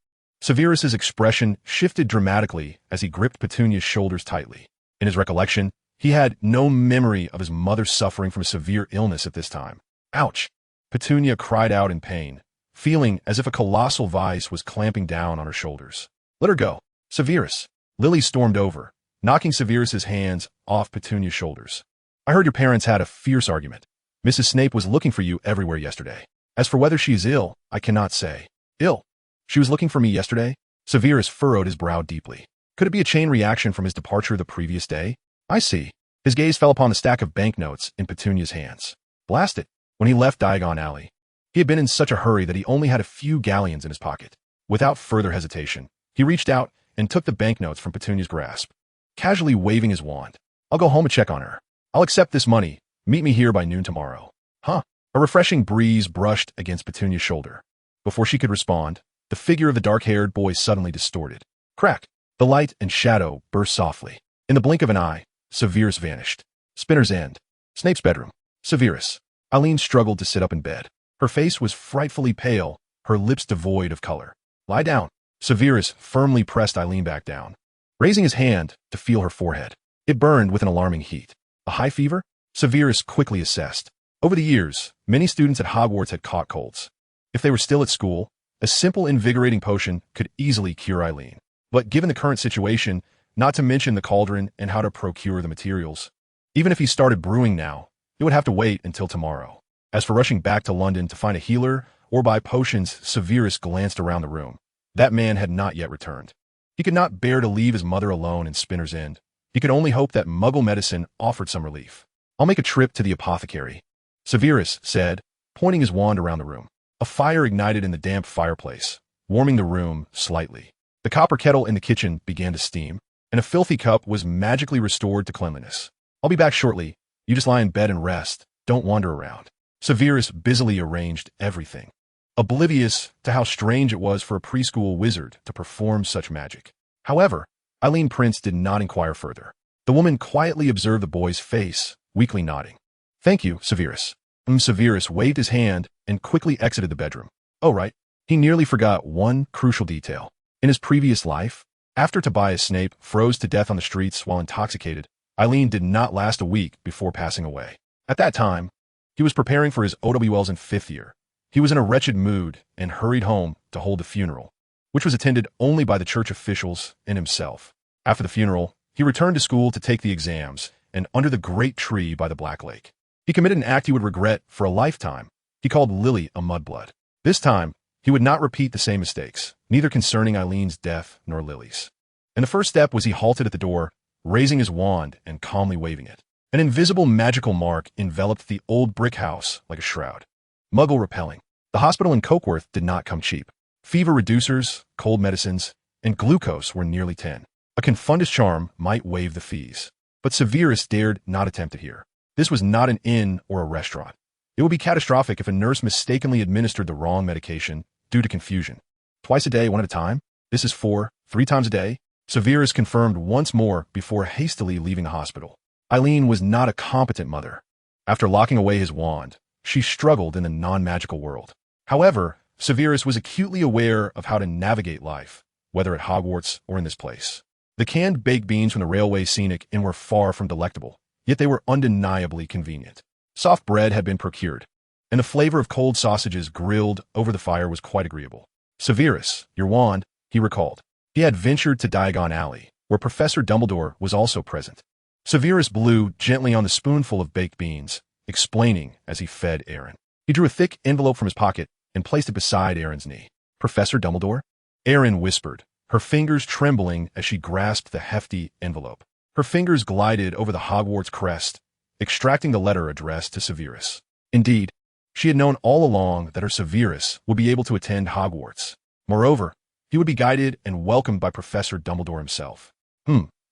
Severus's expression shifted dramatically as he gripped Petunia's shoulders tightly. In his recollection, he had no memory of his mother suffering from a severe illness at this time. Ouch! Petunia cried out in pain, feeling as if a colossal vice was clamping down on her shoulders. Let her go. Severus. Lily stormed over, knocking Severus's hands off Petunia's shoulders. I heard your parents had a fierce argument. Mrs. Snape was looking for you everywhere yesterday. As for whether she is ill, I cannot say. Ill? She was looking for me yesterday? Severus furrowed his brow deeply. Could it be a chain reaction from his departure the previous day? I see. His gaze fell upon the stack of banknotes in Petunia's hands. Blast it. When he left Diagon Alley, he had been in such a hurry that he only had a few galleons in his pocket. Without further hesitation, he reached out and took the banknotes from Petunia's grasp, casually waving his wand. I'll go home and check on her. I'll accept this money. Meet me here by noon tomorrow. Huh? A refreshing breeze brushed against Petunia's shoulder. Before she could respond, the figure of the dark-haired boy suddenly distorted. Crack! The light and shadow burst softly. In the blink of an eye, Severus vanished. Spinner's End. Snape's bedroom. Severus. Eileen struggled to sit up in bed. Her face was frightfully pale, her lips devoid of color. Lie down. Severus firmly pressed Eileen back down, raising his hand to feel her forehead. It burned with an alarming heat. A high fever? Severus quickly assessed. Over the years, many students at Hogwarts had caught colds. If they were still at school, a simple invigorating potion could easily cure Eileen. But given the current situation, not to mention the cauldron and how to procure the materials, even if he started brewing now, it would have to wait until tomorrow. As for rushing back to London to find a healer or buy potions, Severus glanced around the room. That man had not yet returned. He could not bear to leave his mother alone in Spinner's End. He could only hope that Muggle medicine offered some relief. I'll make a trip to the apothecary, Severus said, pointing his wand around the room. A fire ignited in the damp fireplace, warming the room slightly. The copper kettle in the kitchen began to steam, and a filthy cup was magically restored to cleanliness. I'll be back shortly. You just lie in bed and rest. Don't wander around. Severus busily arranged everything, oblivious to how strange it was for a preschool wizard to perform such magic. However, Eileen Prince did not inquire further. The woman quietly observed the boy's face, weakly nodding. Thank you, Severus. Severus waved his hand and quickly exited the bedroom. Oh, right. He nearly forgot one crucial detail. In his previous life, after Tobias Snape froze to death on the streets while intoxicated, Eileen did not last a week before passing away. At that time, he was preparing for his OWLs in 5th year. He was in a wretched mood and hurried home to hold the funeral, which was attended only by the church officials and himself. After the funeral, he returned to school to take the exams, and under the great tree by the Black Lake, he committed an act he would regret for a lifetime. He called Lily a mudblood. This time, he would not repeat the same mistakes, neither concerning Eileen's death nor Lily's. And the first step was he halted at the door, raising his wand and calmly waving it. An invisible magical mark enveloped the old brick house like a shroud. Muggle repelling. The hospital in Cokeworth did not come cheap. Fever reducers, cold medicines, and glucose were nearly 10. A confundus charm might waive the fees. But Severus dared not attempt it here. This was not an inn or a restaurant. It would be catastrophic if a nurse mistakenly administered the wrong medication due to confusion. Twice a day, one at a time? This is 3 times a day? Severus confirmed once more before hastily leaving the hospital. Eileen was not a competent mother. After locking away his wand, she struggled in the non-magical world. However, Severus was acutely aware of how to navigate life, whether at Hogwarts or in this place. The canned baked beans from the railway scenic inn were far from delectable, yet they were undeniably convenient. Soft bread had been procured, and the flavor of cold sausages grilled over the fire was quite agreeable. Severus, your wand, he recalled. He had ventured to Diagon Alley, where Professor Dumbledore was also present. Severus blew gently on the spoonful of baked beans, explaining as he fed Aaron. He drew a thick envelope from his pocket and placed it beside Aaron's knee. Professor Dumbledore? Aaron whispered, her fingers trembling as she grasped the hefty envelope. Her fingers glided over the Hogwarts crest, extracting the letter addressed to Severus. Indeed, she had known all along that her Severus would be able to attend Hogwarts. Moreover, he would be guided and welcomed by Professor Dumbledore himself.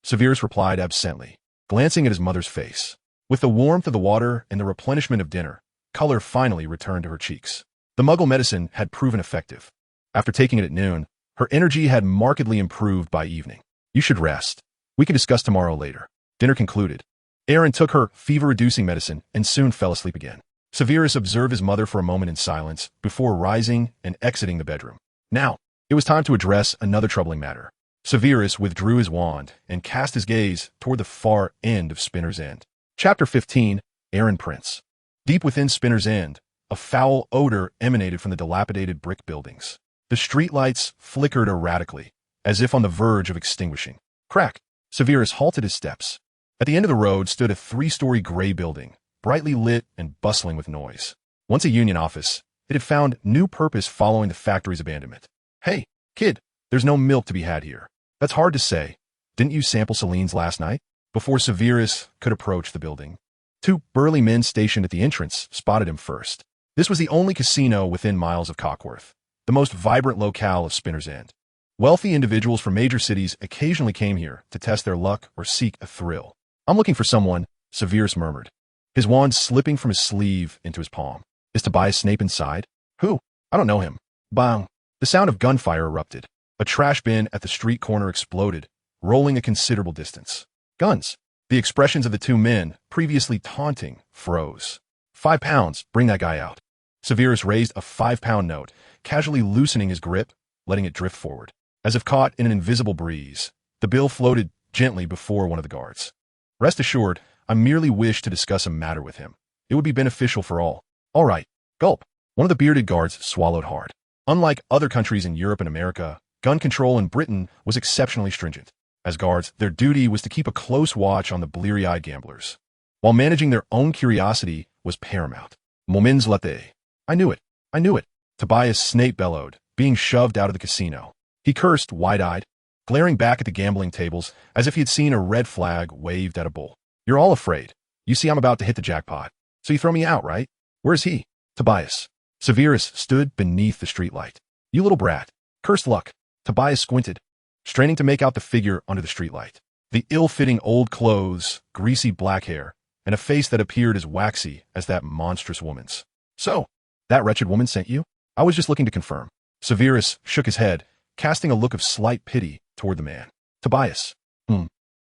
Severus replied absently, glancing at his mother's face. With the warmth of the water and the replenishment of dinner, color finally returned to her cheeks. The Muggle medicine had proven effective. After taking it at noon, her energy had markedly improved by evening. You should rest. We can discuss tomorrow later. Dinner concluded. Aaron took her fever-reducing medicine and soon fell asleep again. Severus observed his mother for a moment in silence before rising and exiting the bedroom. Now, it was time to address another troubling matter. Severus withdrew his wand and cast his gaze toward the far end of Spinner's End. Chapter 15, Aaron Prince. Deep within Spinner's End, a foul odor emanated from the dilapidated brick buildings. The streetlights flickered erratically, as if on the verge of extinguishing. Crack! Severus halted his steps. At the end of the road stood a 3-story gray building, brightly lit and bustling with noise. Once a union office, it had found new purpose following the factory's abandonment. Hey, kid, there's no milk to be had here. That's hard to say. Didn't you sample Celine's last night? Before Severus could approach the building, 2 burly men stationed at the entrance spotted him first. This was the only casino within miles of Cockworth, the most vibrant locale of Spinner's End. Wealthy individuals from major cities occasionally came here to test their luck or seek a thrill. I'm looking for someone, Severus murmured, his wand slipping from his sleeve into his palm. Is Tobias Snape inside? Who? I don't know him. Bang! The sound of gunfire erupted. A trash bin at the street corner exploded, rolling a considerable distance. Guns. The expressions of the 2 men, previously taunting, froze. £5, bring that guy out. Severus raised a £5 note, casually loosening his grip, letting it drift forward. As if caught in an invisible breeze, the bill floated gently before one of the guards. Rest assured, I merely wish to discuss a matter with him. It would be beneficial for all. All right. Gulp. One of the bearded guards swallowed hard. Unlike other countries in Europe and America, gun control in Britain was exceptionally stringent. As guards, their duty was to keep a close watch on the bleary-eyed gamblers, while managing their own curiosity was paramount. Moments latte. I knew it. Tobias Snape bellowed, being shoved out of the casino. He cursed, wide-eyed, glaring back at the gambling tables as if he had seen a red flag waved at a bull. You're all afraid. You see I'm about to hit the jackpot. So you throw me out, right? Where's he? Tobias. Severus stood beneath the streetlight. You little brat. Cursed luck. Tobias squinted, straining to make out the figure under the streetlight. The ill-fitting old clothes, greasy black hair, and a face that appeared as waxy as that monstrous woman's. So, that wretched woman sent you? I was just looking to confirm. Severus shook his head, casting a look of slight pity toward the man. Tobias.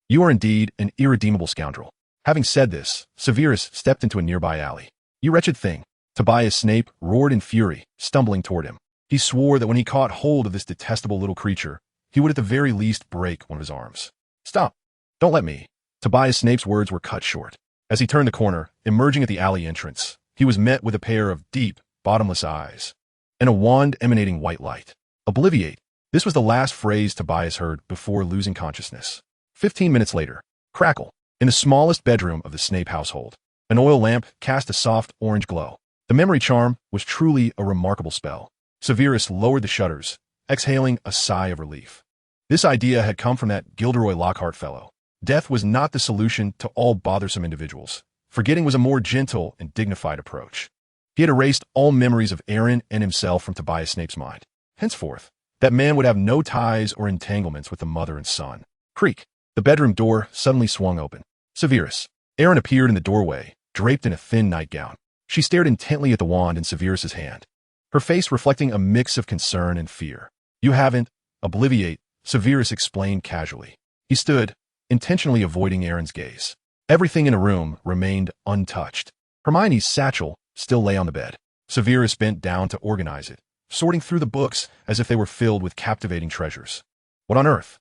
You are indeed an irredeemable scoundrel. Having said this, Severus stepped into a nearby alley. You wretched thing. Tobias Snape roared in fury, stumbling toward him. He swore that when he caught hold of this detestable little creature, he would at the very least break one of his arms. Stop. Don't let me. Tobias Snape's words were cut short. As he turned the corner, emerging at the alley entrance, he was met with a pair of deep, bottomless eyes, and a wand emanating white light. Obliviate. This was the last phrase Tobias heard before losing consciousness. 15 minutes later, crackle. In the smallest bedroom of the Snape household, an oil lamp cast a soft orange glow. The memory charm was truly a remarkable spell. Severus lowered the shutters, exhaling a sigh of relief. This idea had come from that Gilderoy Lockhart fellow. Death was not the solution to all bothersome individuals. Forgetting was a more gentle and dignified approach. He had erased all memories of Aaron and himself from Tobias Snape's mind. Henceforth, that man would have no ties or entanglements with the mother and son. Creak. The bedroom door suddenly swung open. Severus. Aaron appeared in the doorway, draped in a thin nightgown. She stared intently at the wand in Severus's hand, her face reflecting a mix of concern and fear. You haven't. Obliviate, Severus explained casually. He stood, intentionally avoiding Aaron's gaze. Everything in the room remained untouched. Hermione's satchel still lay on the bed. Severus bent down to organize it, sorting through the books as if they were filled with captivating treasures. What on earth?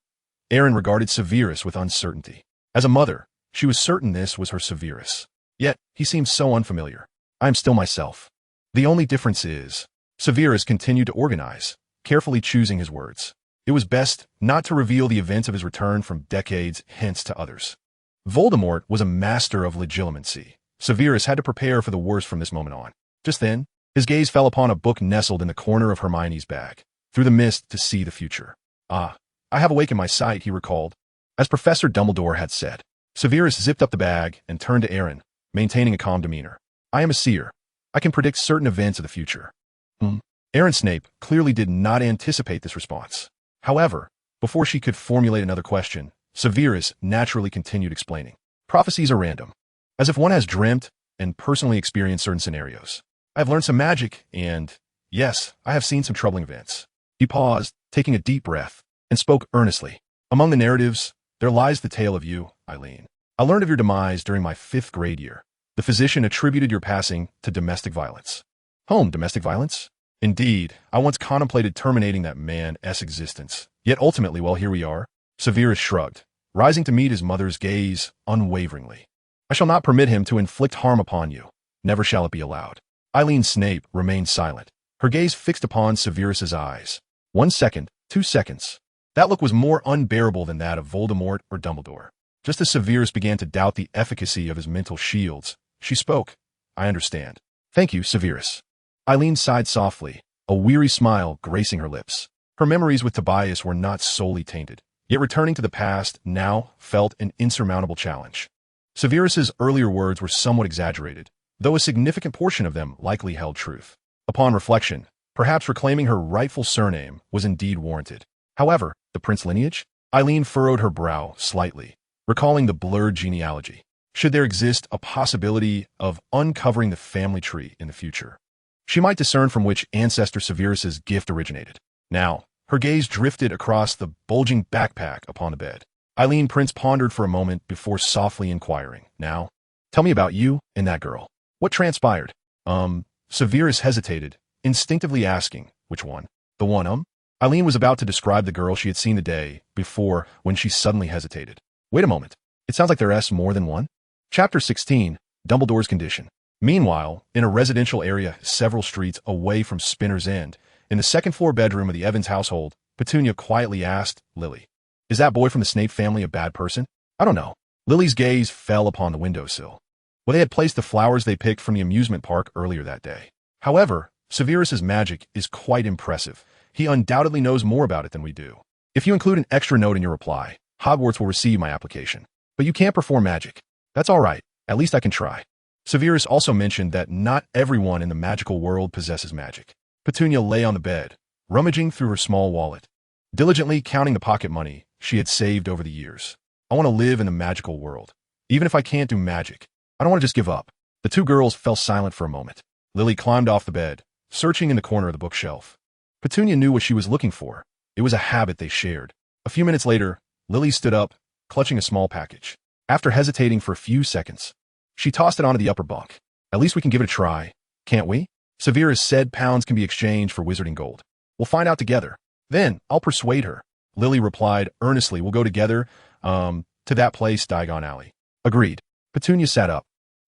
Erin regarded Severus with uncertainty. As a mother, she was certain this was her Severus. Yet, he seemed so unfamiliar. I am still myself. The only difference is, Severus continued to organize, carefully choosing his words. It was best not to reveal the events of his return from decades hence to others. Voldemort was a master of legilimency. Severus had to prepare for the worst from this moment on. Just then, his gaze fell upon a book nestled in the corner of Hermione's bag, through the mist to see the future. Ah, I have awakened my sight, he recalled. As Professor Dumbledore had said. Severus zipped up the bag and turned to Erin, maintaining a calm demeanor. I am a seer. I can predict certain events of the future. Erin Snape clearly did not anticipate this response. However, before she could formulate another question, Severus naturally continued explaining. Prophecies are random. As if one has dreamt and personally experienced certain scenarios. I have learned some magic and, yes, I have seen some troubling events. He paused, taking a deep breath, and spoke earnestly. Among the narratives, there lies the tale of you, Eileen. I learned of your demise during my 5th grade year. The physician attributed your passing to domestic violence. Domestic violence? Indeed, I once contemplated terminating that man's existence. Yet ultimately, well, here we are. Severus shrugged, rising to meet his mother's gaze unwaveringly. I shall not permit him to inflict harm upon you. Never shall it be allowed. Eileen Snape remained silent, her gaze fixed upon Severus's eyes. 1 second, 2 seconds. That look was more unbearable than that of Voldemort or Dumbledore. Just as Severus began to doubt the efficacy of his mental shields, she spoke. I understand. Thank you, Severus. Eileen sighed softly, a weary smile gracing her lips. Her memories with Tobias were not solely tainted, yet returning to the past now felt an insurmountable challenge. Severus's earlier words were somewhat exaggerated, though a significant portion of them likely held truth. Upon reflection, perhaps reclaiming her rightful surname was indeed warranted. However, the prince lineage? Eileen furrowed her brow slightly, recalling the blurred genealogy. Should there exist a possibility of uncovering the family tree in the future? She might discern from which ancestor Severus's gift originated. Now, her gaze drifted across the bulging backpack upon the bed. Eileen Prince pondered for a moment before softly inquiring. Now, tell me about you and that girl. What transpired? Severus hesitated, instinctively asking, which one? The one, Eileen was about to describe the girl she had seen the day before when she suddenly hesitated. Wait a moment. It sounds like there's more than one. Chapter 16, Dumbledore's Condition. Meanwhile, in a residential area several streets away from Spinner's End, in the second-floor bedroom of the Evans household, Petunia quietly asked Lily, Is that boy from the Snape family a bad person? I don't know. Lily's gaze fell upon the windowsill, where they had placed the flowers they picked from the amusement park earlier that day. However, Severus's magic is quite impressive. He undoubtedly knows more about it than we do. If you include an extra note in your reply, Hogwarts will receive my application. But you can't perform magic. That's all right. At least I can try. Severus also mentioned that not everyone in the magical world possesses magic. Petunia lay on the bed, rummaging through her small wallet, diligently counting the pocket money she had saved over the years. I want to live in the magical world. Even if I can't do magic, I don't want to just give up. The two girls fell silent for a moment. Lily climbed off the bed, searching in the corner of the bookshelf. Petunia knew what she was looking for. It was a habit they shared. A few minutes later, Lily stood up, clutching a small package. After hesitating for a few seconds, she tossed it onto the upper bunk. At least we can give it a try, can't we? Severus said pounds can be exchanged for wizarding gold. We'll find out together. Then, I'll persuade her. Lily replied earnestly, we'll go together, to that place, Diagon Alley. Agreed. Petunia sat up,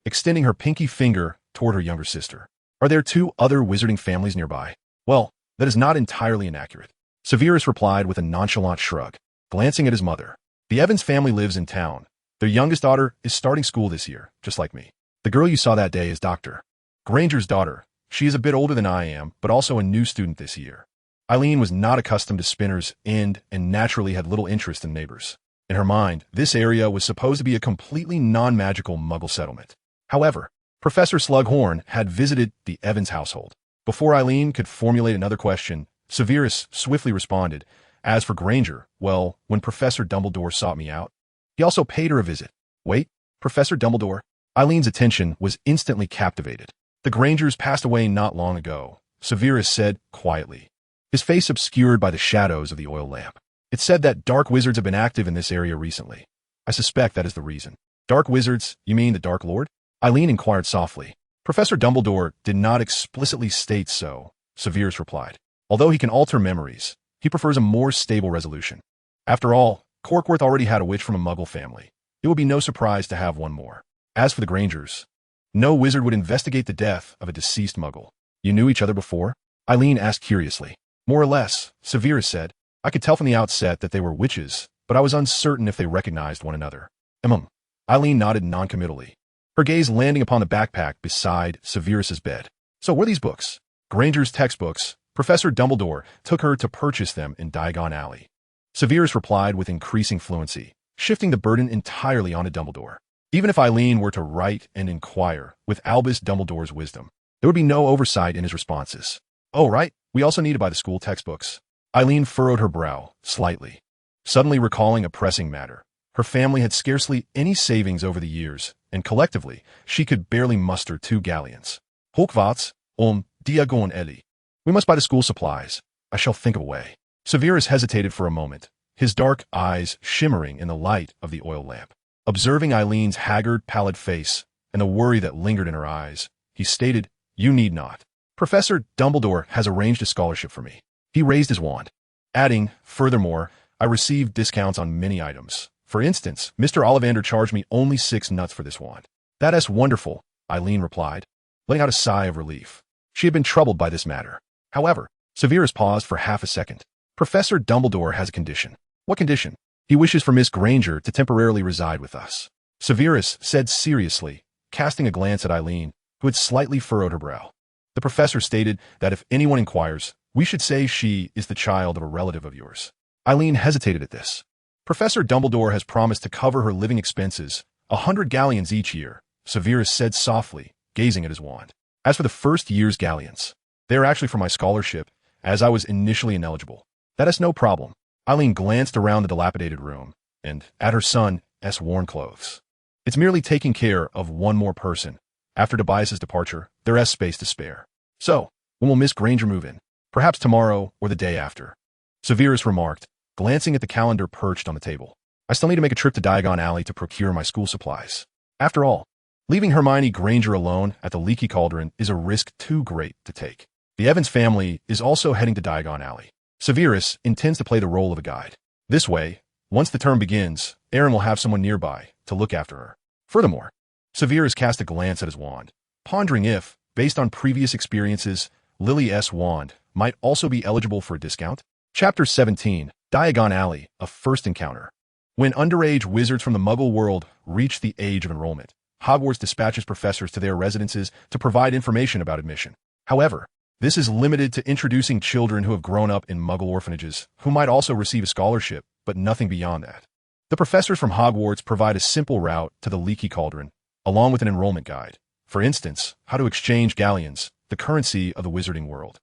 extending her pinky finger toward her younger sister. Are there 2 other wizarding families nearby? Well, that is not entirely inaccurate. Severus replied with a nonchalant shrug, glancing at his mother. The Evans family lives in town. Their youngest daughter is starting school this year, just like me. The girl you saw that day is Dr. Granger's daughter. She is a bit older than I am, but also a new student this year. Eileen was not accustomed to Spinner's End and naturally had little interest in neighbors. In her mind, this area was supposed to be a completely non-magical Muggle settlement. However, Professor Slughorn had visited the Evans household. Before Eileen could formulate another question, Severus swiftly responded, As for Granger, well, when Professor Dumbledore sought me out, he also paid her a visit. Wait, Professor Dumbledore? Eileen's attention was instantly captivated. The Grangers passed away not long ago, Severus said quietly, his face obscured by the shadows of the oil lamp. It's said that dark wizards have been active in this area recently. I suspect that is the reason. Dark wizards? You mean the Dark Lord? Eileen inquired softly. Professor Dumbledore did not explicitly state so, Severus replied. Although he can alter memories, he prefers a more stable resolution. After all, Corkworth already had a witch from a Muggle family. It would be no surprise to have one more. As for the Grangers, no wizard would investigate the death of a deceased Muggle. You knew each other before? Eileen asked curiously. More or less, Severus said. I could tell from the outset that they were witches, but I was uncertain if they recognized one another. Eileen nodded noncommittally, her gaze landing upon the backpack beside Severus's bed. So were these books? Granger's textbooks. Professor Dumbledore took her to purchase them in Diagon Alley. Severus replied with increasing fluency, shifting the burden entirely onto Dumbledore. Even if Eileen were to write and inquire with Albus Dumbledore's wisdom, there would be no oversight in his responses. Oh, right, we also need to buy the school textbooks. Eileen furrowed her brow slightly, suddenly recalling a pressing matter. Her family had scarcely any savings over the years, and collectively, she could barely muster 2 galleons. Hogwarts, Diagon Alley. We must buy the school supplies. I shall think of a way. Severus hesitated for a moment, his dark eyes shimmering in the light of the oil lamp. Observing Eileen's haggard, pallid face and the worry that lingered in her eyes, he stated, You need not. Professor Dumbledore has arranged a scholarship for me. He raised his wand, adding, Furthermore, I received discounts on many items. For instance, Mr. Ollivander charged me only 6 nuts for this wand. That's wonderful, Eileen replied, letting out a sigh of relief. She had been troubled by this matter. However, Severus paused for half a second. Professor Dumbledore has a condition. What condition? He wishes for Miss Granger to temporarily reside with us. Severus said seriously, casting a glance at Eileen, who had slightly furrowed her brow. The professor stated that if anyone inquires, we should say she is the child of a relative of yours. Eileen hesitated at this. Professor Dumbledore has promised to cover her living expenses, 100 galleons each year, Severus said softly, gazing at his wand. As for the first year's galleons, they are actually for my scholarship, as I was initially ineligible. That is no problem. Eileen glanced around the dilapidated room, and at her son's worn clothes. It's merely taking care of one more person. After Tobias's departure, there is space to spare. So, when will Miss Granger move in? Perhaps tomorrow or the day after. Severus remarked, glancing at the calendar perched on the table. I still need to make a trip to Diagon Alley to procure my school supplies. After all, leaving Hermione Granger alone at the Leaky Cauldron is a risk too great to take. The Evans family is also heading to Diagon Alley. Severus intends to play the role of a guide. This way, once the term begins, Erin will have someone nearby to look after her. Furthermore, Severus cast a glance at his wand, pondering if, based on previous experiences, Lily's wand might also be eligible for a discount. Chapter 17, Diagon Alley, A First Encounter. When underage wizards from the Muggle world reach the age of enrollment, Hogwarts dispatches professors to their residences to provide information about admission. However, this is limited to introducing children who have grown up in Muggle orphanages, who might also receive a scholarship, but nothing beyond that. The professors from Hogwarts provide a simple route to the Leaky Cauldron, along with an enrollment guide. For instance, how to exchange galleons, the currency of the Wizarding World.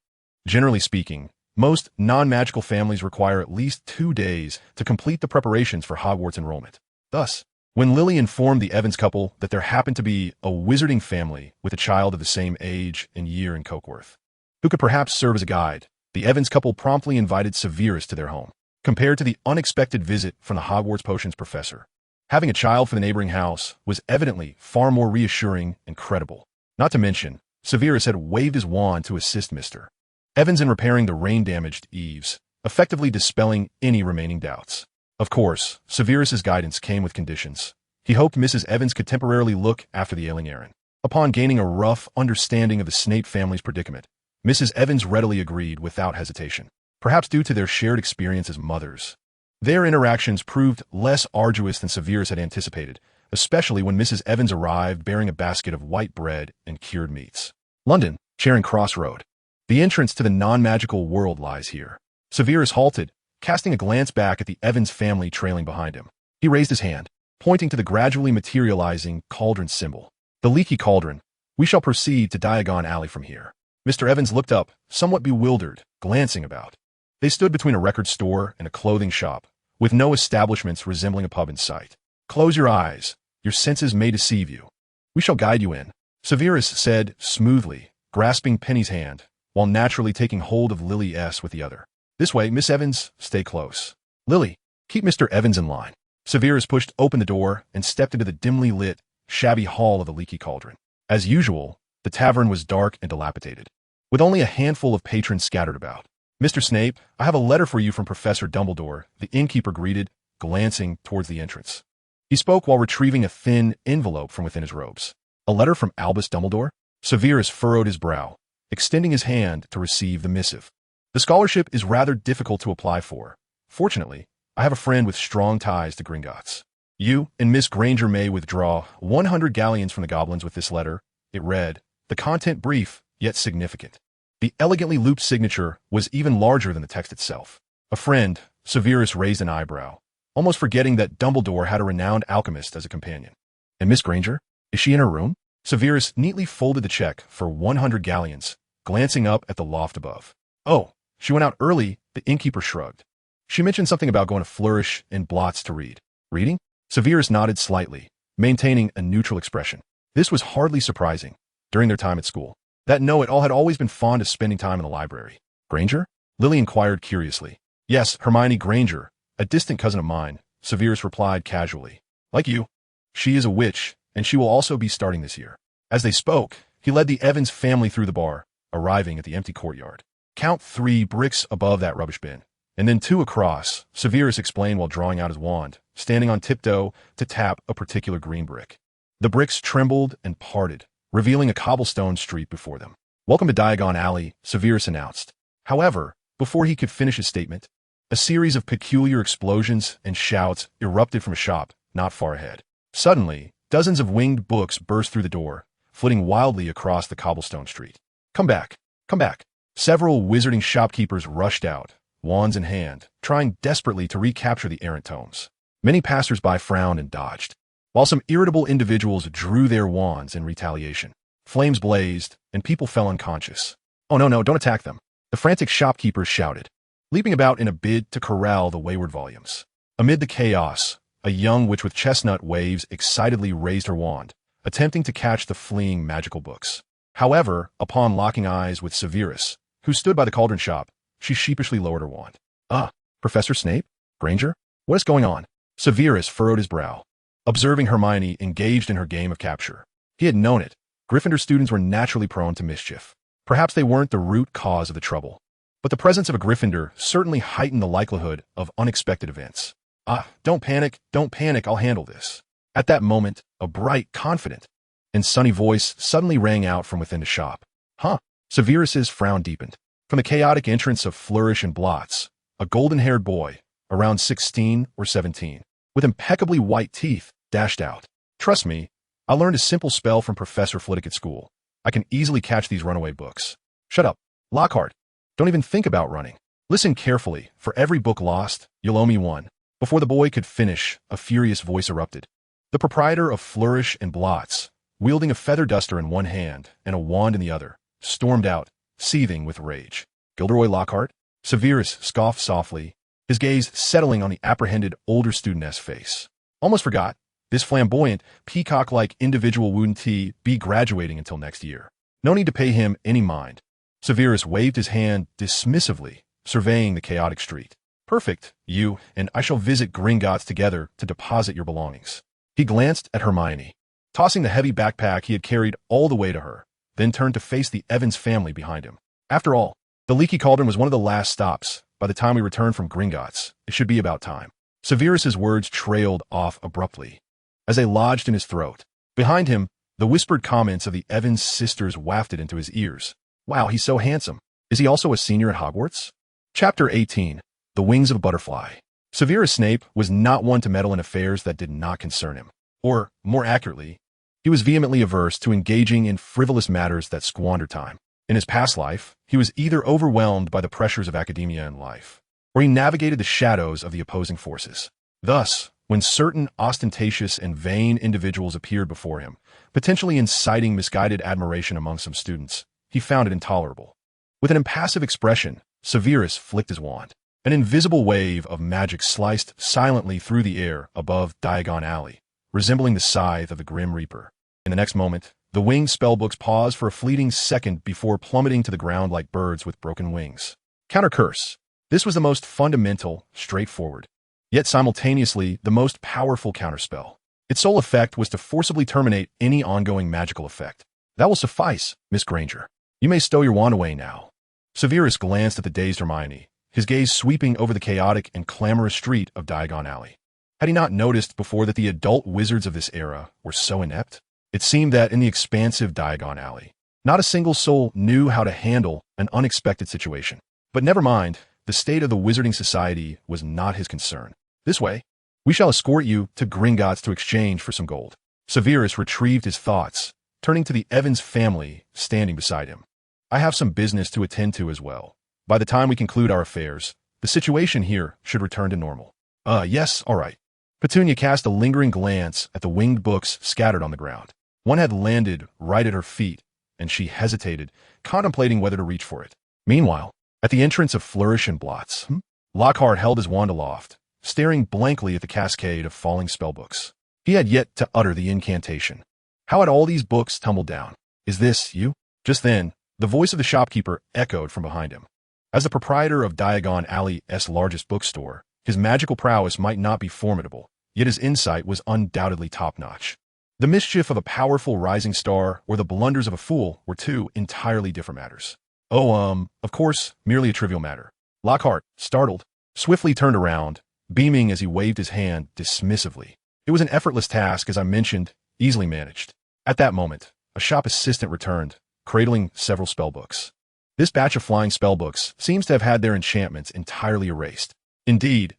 Generally speaking, most non-magical families require at least 2 days to complete the preparations for Hogwarts enrollment. Thus, when Lily informed the Evans couple that there happened to be a wizarding family with a child of the same age and year in Cokeworth, who could perhaps serve as a guide, the Evans couple promptly invited Severus to their home. Compared to the unexpected visit from the Hogwarts potions professor, having a child from the neighboring house was evidently far more reassuring and credible. Not to mention, Severus had waved his wand to assist Mr. Evans in repairing the rain-damaged eaves, effectively dispelling any remaining doubts. Of course, Severus's guidance came with conditions. He hoped Mrs. Evans could temporarily look after the ailing Erin. Upon gaining a rough understanding of the Snape family's predicament, Mrs. Evans readily agreed without hesitation, perhaps due to their shared experience as mothers. Their interactions proved less arduous than Severus had anticipated, especially when Mrs. Evans arrived bearing a basket of white bread and cured meats. London, Charing Cross Road. The entrance to the non-magical world lies here. Severus halted, casting a glance back at the Evans family trailing behind him. He raised his hand, pointing to the gradually materializing cauldron symbol. The Leaky Cauldron. We shall proceed to Diagon Alley from here. Mr. Evans looked up, somewhat bewildered, glancing about. They stood between a record store and a clothing shop, with no establishments resembling a pub in sight. Close your eyes. Your senses may deceive you. We shall guide you in, Severus said smoothly, grasping Penny's hand, while naturally taking hold of Lily's with the other. This way, Miss Evans, stay close. Lily, keep Mr. Evans in line. Severus pushed open the door and stepped into the dimly lit, shabby hall of the Leaky Cauldron. As usual, the tavern was dark and dilapidated, with only a handful of patrons scattered about. Mr. Snape, I have a letter for you from Professor Dumbledore, the innkeeper greeted, glancing towards the entrance. He spoke while retrieving a thin envelope from within his robes. A letter from Albus Dumbledore? Severus furrowed his brow, extending his hand to receive the missive. The scholarship is rather difficult to apply for. Fortunately, I have a friend with strong ties to Gringotts. You and Miss Granger may withdraw 100 galleons from the goblins with this letter. It read, the content brief, yet significant. The elegantly looped signature was even larger than the text itself. A friend, Severus raised an eyebrow, almost forgetting that Dumbledore had a renowned alchemist as a companion. And Miss Granger? Is she in her room? Severus neatly folded the check for 100 galleons, glancing up at the loft above. Oh, she went out early, the innkeeper shrugged. She mentioned something about going to Flourish and Blots to read. Reading? Severus nodded slightly, maintaining a neutral expression. This was hardly surprising. During their time at school, that know-it-all had always been fond of spending time in the library. Granger? Lily inquired curiously. Yes, Hermione Granger, a distant cousin of mine, Severus replied casually. Like you. She is a witch, and she will also be starting this year. As they spoke, he led the Evans family through the bar, arriving at the empty courtyard. Count 3 bricks above that rubbish bin, and then 2 across, Severus explained while drawing out his wand, standing on tiptoe to tap a particular green brick. The bricks trembled and parted, revealing a cobblestone street before them. Welcome to Diagon Alley, Severus announced. However, before he could finish his statement, a series of peculiar explosions and shouts erupted from a shop not far ahead. Suddenly, dozens of winged books burst through the door, flitting wildly across the cobblestone street. Come back, come back. Several wizarding shopkeepers rushed out, wands in hand, trying desperately to recapture the errant tomes. Many passers-by frowned and dodged, while some irritable individuals drew their wands in retaliation. Flames blazed, and people fell unconscious. Oh no, don't attack them, the frantic shopkeepers shouted, leaping about in a bid to corral the wayward volumes. Amid the chaos, a young witch with chestnut waves excitedly raised her wand, attempting to catch the fleeing magical books. However, upon locking eyes with Severus, who stood by the cauldron shop, she sheepishly lowered her wand. Ah, Professor Snape? Granger? What is going on? Severus furrowed his brow, observing Hermione engaged in her game of capture. He had known it. Gryffindor students were naturally prone to mischief. Perhaps they weren't the root cause of the trouble, but the presence of a Gryffindor certainly heightened the likelihood of unexpected events. Ah, don't panic, I'll handle this. At that moment, a bright, confident, and sunny voice suddenly rang out from within the shop. Huh? Severus's frown deepened. From the chaotic entrance of Flourish and Blots, a golden-haired boy, around 16 or 17, with impeccably white teeth, dashed out. Trust me, I learned a simple spell from Professor Flitwick at school. I can easily catch these runaway books. Shut up, Lockhart. Don't even think about running. Listen carefully. For every book lost, you'll owe me one. Before the boy could finish, a furious voice erupted. The proprietor of Flourish and Blots, wielding a feather duster in one hand and a wand in the other, stormed out, seething with rage. Gilderoy Lockhart? Severus scoffed softly, his gaze settling on the apprehended older studentess' face. Almost forgot. This flamboyant, peacock-like individual wouldn't be graduating until next year. No need to pay him any mind. Severus waved his hand dismissively, surveying the chaotic street. Perfect. You and I shall visit Gringotts together to deposit your belongings. He glanced at Hermione, tossing the heavy backpack he had carried all the way to her, then turned to face the Evans family behind him. After all, the Leaky Cauldron was one of the last stops. By the time we return from Gringotts, it should be about time. Severus's words trailed off abruptly, as they lodged in his throat. Behind him, the whispered comments of the Evans sisters wafted into his ears. Wow, he's so handsome. Is he also a senior at Hogwarts? Chapter 18. The Wings of a Butterfly. Severus Snape was not one to meddle in affairs that did not concern him. Or, more accurately, he was vehemently averse to engaging in frivolous matters that squandered time. In his past life, he was either overwhelmed by the pressures of academia and life, or he navigated the shadows of the opposing forces. Thus, when certain ostentatious and vain individuals appeared before him, potentially inciting misguided admiration among some students, he found it intolerable. With an impassive expression, Severus flicked his wand. An invisible wave of magic sliced silently through the air above Diagon Alley, resembling the scythe of the Grim Reaper. In the next moment, the winged spellbooks paused for a fleeting second before plummeting to the ground like birds with broken wings. Counter Curse. This was the most fundamental, straightforward, yet simultaneously the most powerful counterspell. Its sole effect was to forcibly terminate any ongoing magical effect. That will suffice, Miss Granger. You may stow your wand away now. Severus glanced at the dazed Hermione, his gaze sweeping over the chaotic and clamorous street of Diagon Alley. Had he not noticed before that the adult wizards of this era were so inept? It seemed that in the expansive Diagon Alley, not a single soul knew how to handle an unexpected situation. But never mind, the state of the Wizarding Society was not his concern. This way, we shall escort you to Gringotts to exchange for some gold. Severus retrieved his thoughts, turning to the Evans family standing beside him. I have some business to attend to as well. By the time we conclude our affairs, the situation here should return to normal. Yes, all right. Petunia cast a lingering glance at the winged books scattered on the ground. One had landed right at her feet, and she hesitated, contemplating whether to reach for it. Meanwhile, at the entrance of Flourish and Blots, Lockhart held his wand aloft, staring blankly at the cascade of falling spellbooks. He had yet to utter the incantation. How had all these books tumbled down? Is this you? Just then, the voice of the shopkeeper echoed from behind him. As the proprietor of Diagon Alley's largest bookstore, his magical prowess might not be formidable, yet his insight was undoubtedly top-notch. The mischief of a powerful rising star or the blunders of a fool were two entirely different matters. Oh, of course, merely a trivial matter. Lockhart, startled, swiftly turned around, beaming as he waved his hand dismissively. It was an effortless task, as I mentioned, easily managed. At that moment, a shop assistant returned, cradling several spellbooks. This batch of flying spellbooks seems to have had their enchantments entirely erased. Indeed,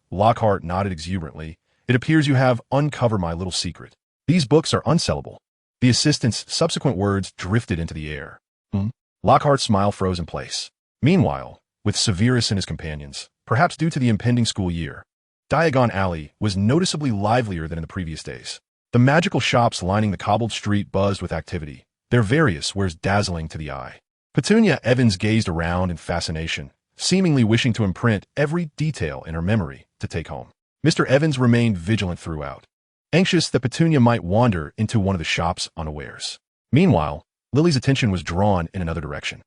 Lockhart nodded exuberantly. It appears you have uncovered my little secret. These books are unsellable. The assistant's subsequent words drifted into the air. Lockhart's smile froze in place. Meanwhile, with Severus and his companions, perhaps due to the impending school year, Diagon Alley was noticeably livelier than in the previous days. The magical shops lining the cobbled street buzzed with activity, their various wares dazzling to the eye. Petunia Evans gazed around in fascination, seemingly wishing to imprint every detail in her memory to take home. Mr. Evans remained vigilant throughout, anxious that Petunia might wander into one of the shops unawares. Meanwhile, Lily's attention was drawn in another direction.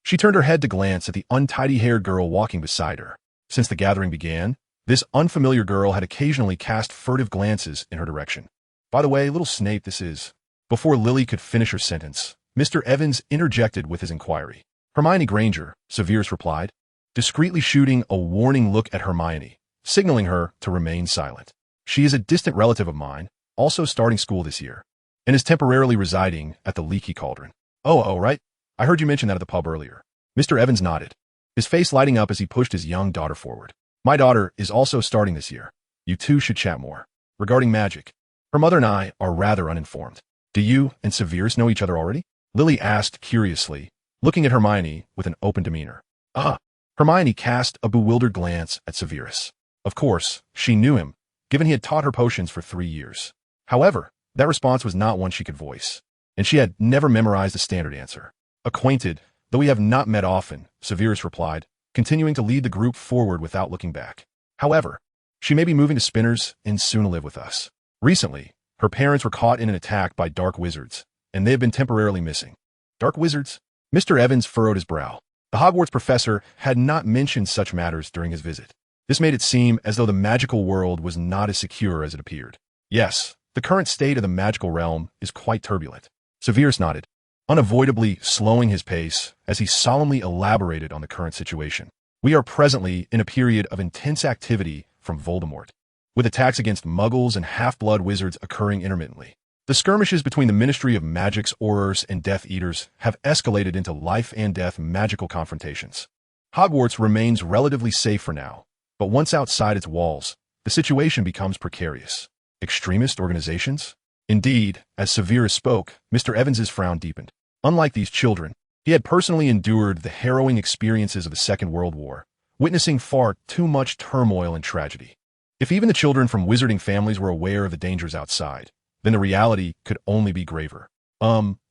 She turned her head to glance at the untidy-haired girl walking beside her. Since the gathering began, this unfamiliar girl had occasionally cast furtive glances in her direction. By the way, little Snape this is. Before Lily could finish her sentence, Mr. Evans interjected with his inquiry. Hermione Granger, Severus replied, discreetly shooting a warning look at Hermione, signaling her to remain silent. She is a distant relative of mine, also starting school this year, and is temporarily residing at the Leaky Cauldron. Oh, right. I heard you mention that at the pub earlier. Mr. Evans nodded, his face lighting up as he pushed his young daughter forward. My daughter is also starting this year. You two should chat more. Regarding magic, her mother and I are rather uninformed. Do you and Severus know each other already? Lily asked curiously, looking at Hermione with an open demeanor. Hermione cast a bewildered glance at Severus. Of course, she knew him, given he had taught her potions for 3 years. However, that response was not one she could voice, and she had never memorized a standard answer. Acquainted, though we have not met often, Severus replied, continuing to lead the group forward without looking back. However, she may be moving to Spinners and soon live with us. Recently, her parents were caught in an attack by dark wizards, and they have been temporarily missing. Dark wizards? Mr. Evans furrowed his brow. The Hogwarts professor had not mentioned such matters during his visit. This made it seem as though the magical world was not as secure as it appeared. Yes, the current state of the magical realm is quite turbulent. Severus nodded, unavoidably slowing his pace as he solemnly elaborated on the current situation. We are presently in a period of intense activity from Voldemort, with attacks against muggles and half-blood wizards occurring intermittently. The skirmishes between the Ministry of Magic's Aurors and Death Eaters have escalated into life-and-death magical confrontations. Hogwarts remains relatively safe for now, but once outside its walls, the situation becomes precarious. Extremist organizations? Indeed, as Severus spoke, Mr. Evans's frown deepened. Unlike these children, he had personally endured the harrowing experiences of the Second World War, witnessing far too much turmoil and tragedy. If even the children from wizarding families were aware of the dangers outside, then the reality could only be graver.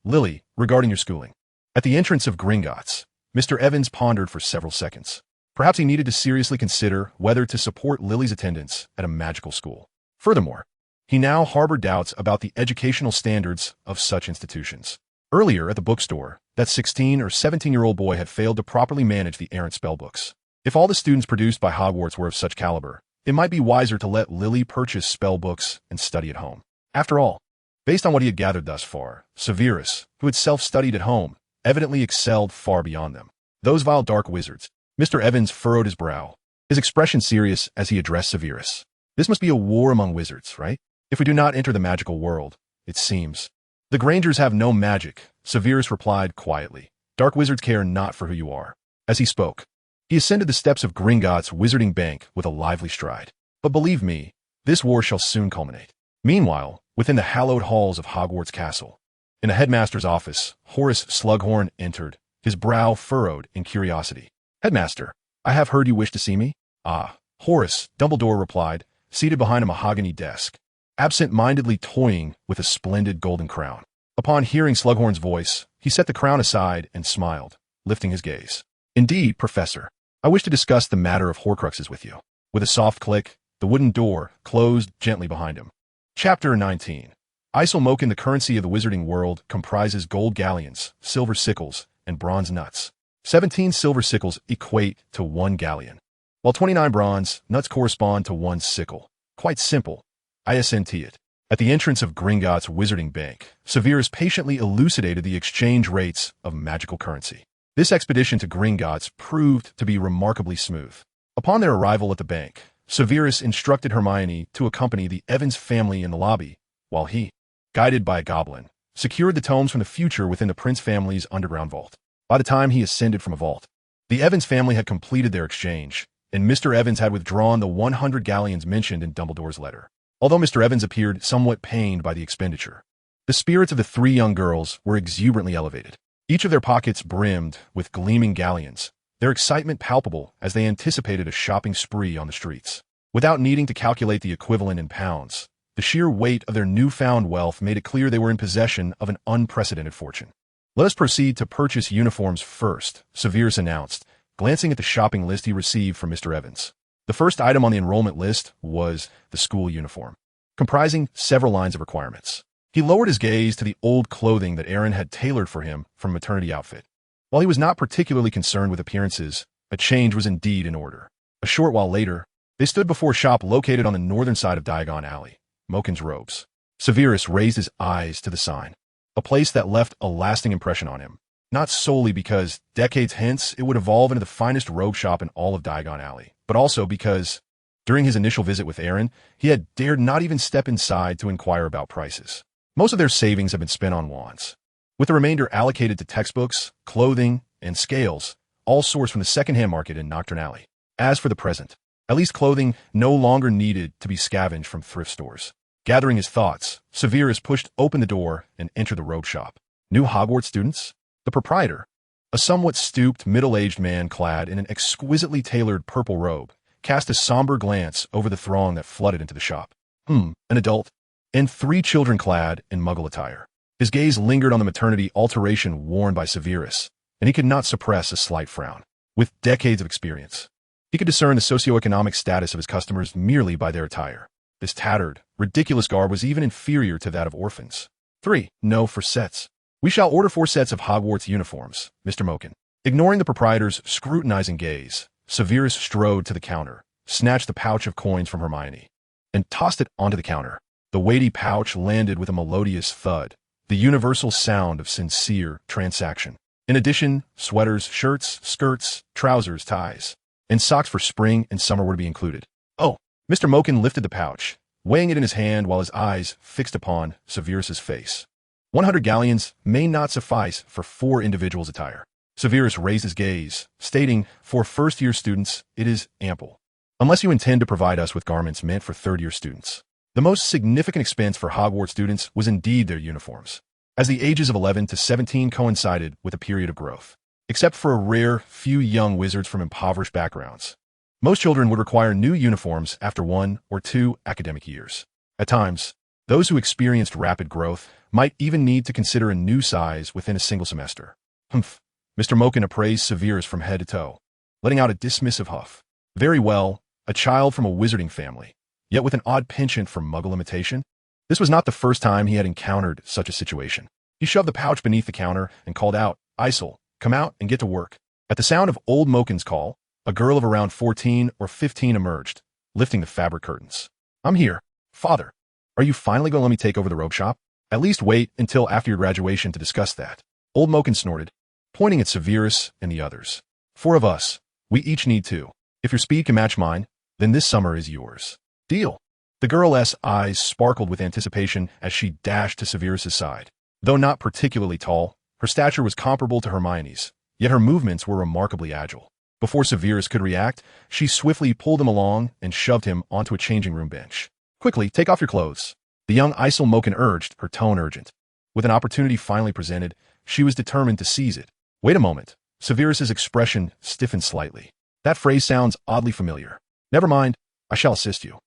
Lily, regarding your schooling. At the entrance of Gringotts, Mr. Evans pondered for several seconds. Perhaps he needed to seriously consider whether to support Lily's attendance at a magical school. Furthermore, he now harbored doubts about the educational standards of such institutions. Earlier at the bookstore, that 16 or 17-year-old boy had failed to properly manage the errant spellbooks. If all the students produced by Hogwarts were of such caliber, it might be wiser to let Lily purchase spellbooks and study at home. After all, based on what he had gathered thus far, Severus, who had self-studied at home, evidently excelled far beyond them. Those vile dark wizards. Mr. Evans furrowed his brow, his expression serious as he addressed Severus. This must be a war among wizards, right? If we do not enter the magical world, it seems. The Grangers have no magic, Severus replied quietly. Dark wizards care not for who you are. As he spoke, he ascended the steps of Gringotts' wizarding bank with a lively stride. But believe me, this war shall soon culminate. Meanwhile, within the hallowed halls of Hogwarts Castle, in the headmaster's office, Horace Slughorn entered, his brow furrowed in curiosity. Headmaster, I have heard you wish to see me? Ah, Horace, Dumbledore replied, seated behind a mahogany desk, absent-mindedly toying with a splendid golden crown. Upon hearing Slughorn's voice, he set the crown aside and smiled, lifting his gaze. Indeed, Professor, I wish to discuss the matter of Horcruxes with you. With a soft click, the wooden door closed gently behind him. Chapter 19. Moken, the currency of the Wizarding World, comprises gold galleons, silver sickles, and bronze nuts. 17 silver sickles equate to 1 galleon, while 29 bronze nuts correspond to 1 sickle. Quite simple. I assent to it. At the entrance of Gringotts' wizarding bank, Severus patiently elucidated the exchange rates of magical currency. This expedition to Gringotts proved to be remarkably smooth. Upon their arrival at the bank, Severus instructed Hermione to accompany the Evans family in the lobby, while he, guided by a goblin, secured the tomes from the future within the Prince family's underground vault. By the time he ascended from a vault, the Evans family had completed their exchange, and Mr. Evans had withdrawn the 100 galleons mentioned in Dumbledore's letter. Although Mr. Evans appeared somewhat pained by the expenditure, the spirits of the 3 young girls were exuberantly elevated. Each of their pockets brimmed with gleaming galleons, their excitement palpable as they anticipated a shopping spree on the streets. Without needing to calculate the equivalent in pounds, the sheer weight of their newfound wealth made it clear they were in possession of an unprecedented fortune. Let us proceed to purchase uniforms first, Severus announced, glancing at the shopping list he received from Mr. Evans. The first item on the enrollment list was the school uniform, comprising several lines of requirements. He lowered his gaze to the old clothing that Aaron had tailored for him from maternity outfit. While he was not particularly concerned with appearances, a change was indeed in order. A short while later, they stood before a shop located on the northern side of Diagon Alley, Moken's Robes. Severus raised his eyes to the sign, a place that left a lasting impression on him, not solely because decades hence it would evolve into the finest robe shop in all of Diagon Alley, but also because, during his initial visit with Aaron, he had dared not even step inside to inquire about prices. Most of their savings had been spent on wands, with the remainder allocated to textbooks, clothing, and scales, all sourced from the second-hand market in Nocturne Alley. As for the present, at least clothing no longer needed to be scavenged from thrift stores. Gathering his thoughts, Severus pushed open the door and entered the robe shop. New Hogwarts students? The proprietor, a somewhat stooped, middle-aged man clad in an exquisitely tailored purple robe, cast a somber glance over the throng that flooded into the shop. An adult, and 3 children clad in muggle attire. His gaze lingered on the maternity alteration worn by Severus, and he could not suppress a slight frown. With decades of experience, he could discern the socioeconomic status of his customers merely by their attire. This tattered, ridiculous garb was even inferior to that of orphans. 3. No, for sets. We shall order 4 sets of Hogwarts uniforms, Mr. Moken. Ignoring the proprietor's scrutinizing gaze, Severus strode to the counter, snatched the pouch of coins from Hermione, and tossed it onto the counter. The weighty pouch landed with a melodious thud, the universal sound of sincere transaction. In addition, sweaters, shirts, skirts, trousers, ties, and socks for spring and summer were to be included. Oh, Mr. Moken lifted the pouch, weighing it in his hand while his eyes fixed upon Severus's face. 100 galleons may not suffice for 4 individuals' attire. Severus raised his gaze, stating, for first-year students, it is ample, unless you intend to provide us with garments meant for third-year students. The most significant expense for Hogwarts students was indeed their uniforms, as the ages of 11 to 17 coincided with a period of growth. Except for a rare few young wizards from impoverished backgrounds, most children would require new uniforms after 1 or 2 academic years. At times, those who experienced rapid growth might even need to consider a new size within a single semester. Humph. Mr. Moken appraised Severus from head to toe, letting out a dismissive huff. Very well, a child from a wizarding family, yet with an odd penchant for muggle imitation? This was not the first time he had encountered such a situation. He shoved the pouch beneath the counter and called out, Isel, come out and get to work. At the sound of old Moken's call, a girl of around 14 or 15 emerged, lifting the fabric curtains. I'm here, father. Are you finally going to let me take over the robe shop? At least wait until after your graduation to discuss that. Old Moken snorted, pointing at Severus and the others. 4 of us. We each need 2. If your speed can match mine, then this summer is yours. Deal. The girl's eyes sparkled with anticipation as she dashed to Severus's side. Though not particularly tall, her stature was comparable to Hermione's, yet her movements were remarkably agile. Before Severus could react, she swiftly pulled him along and shoved him onto a changing room bench. Quickly, take off your clothes. The young Moken urged, her tone urgent. With an opportunity finally presented, she was determined to seize it. Wait a moment. Severus's expression stiffened slightly. That phrase sounds oddly familiar. Never mind, I shall assist you.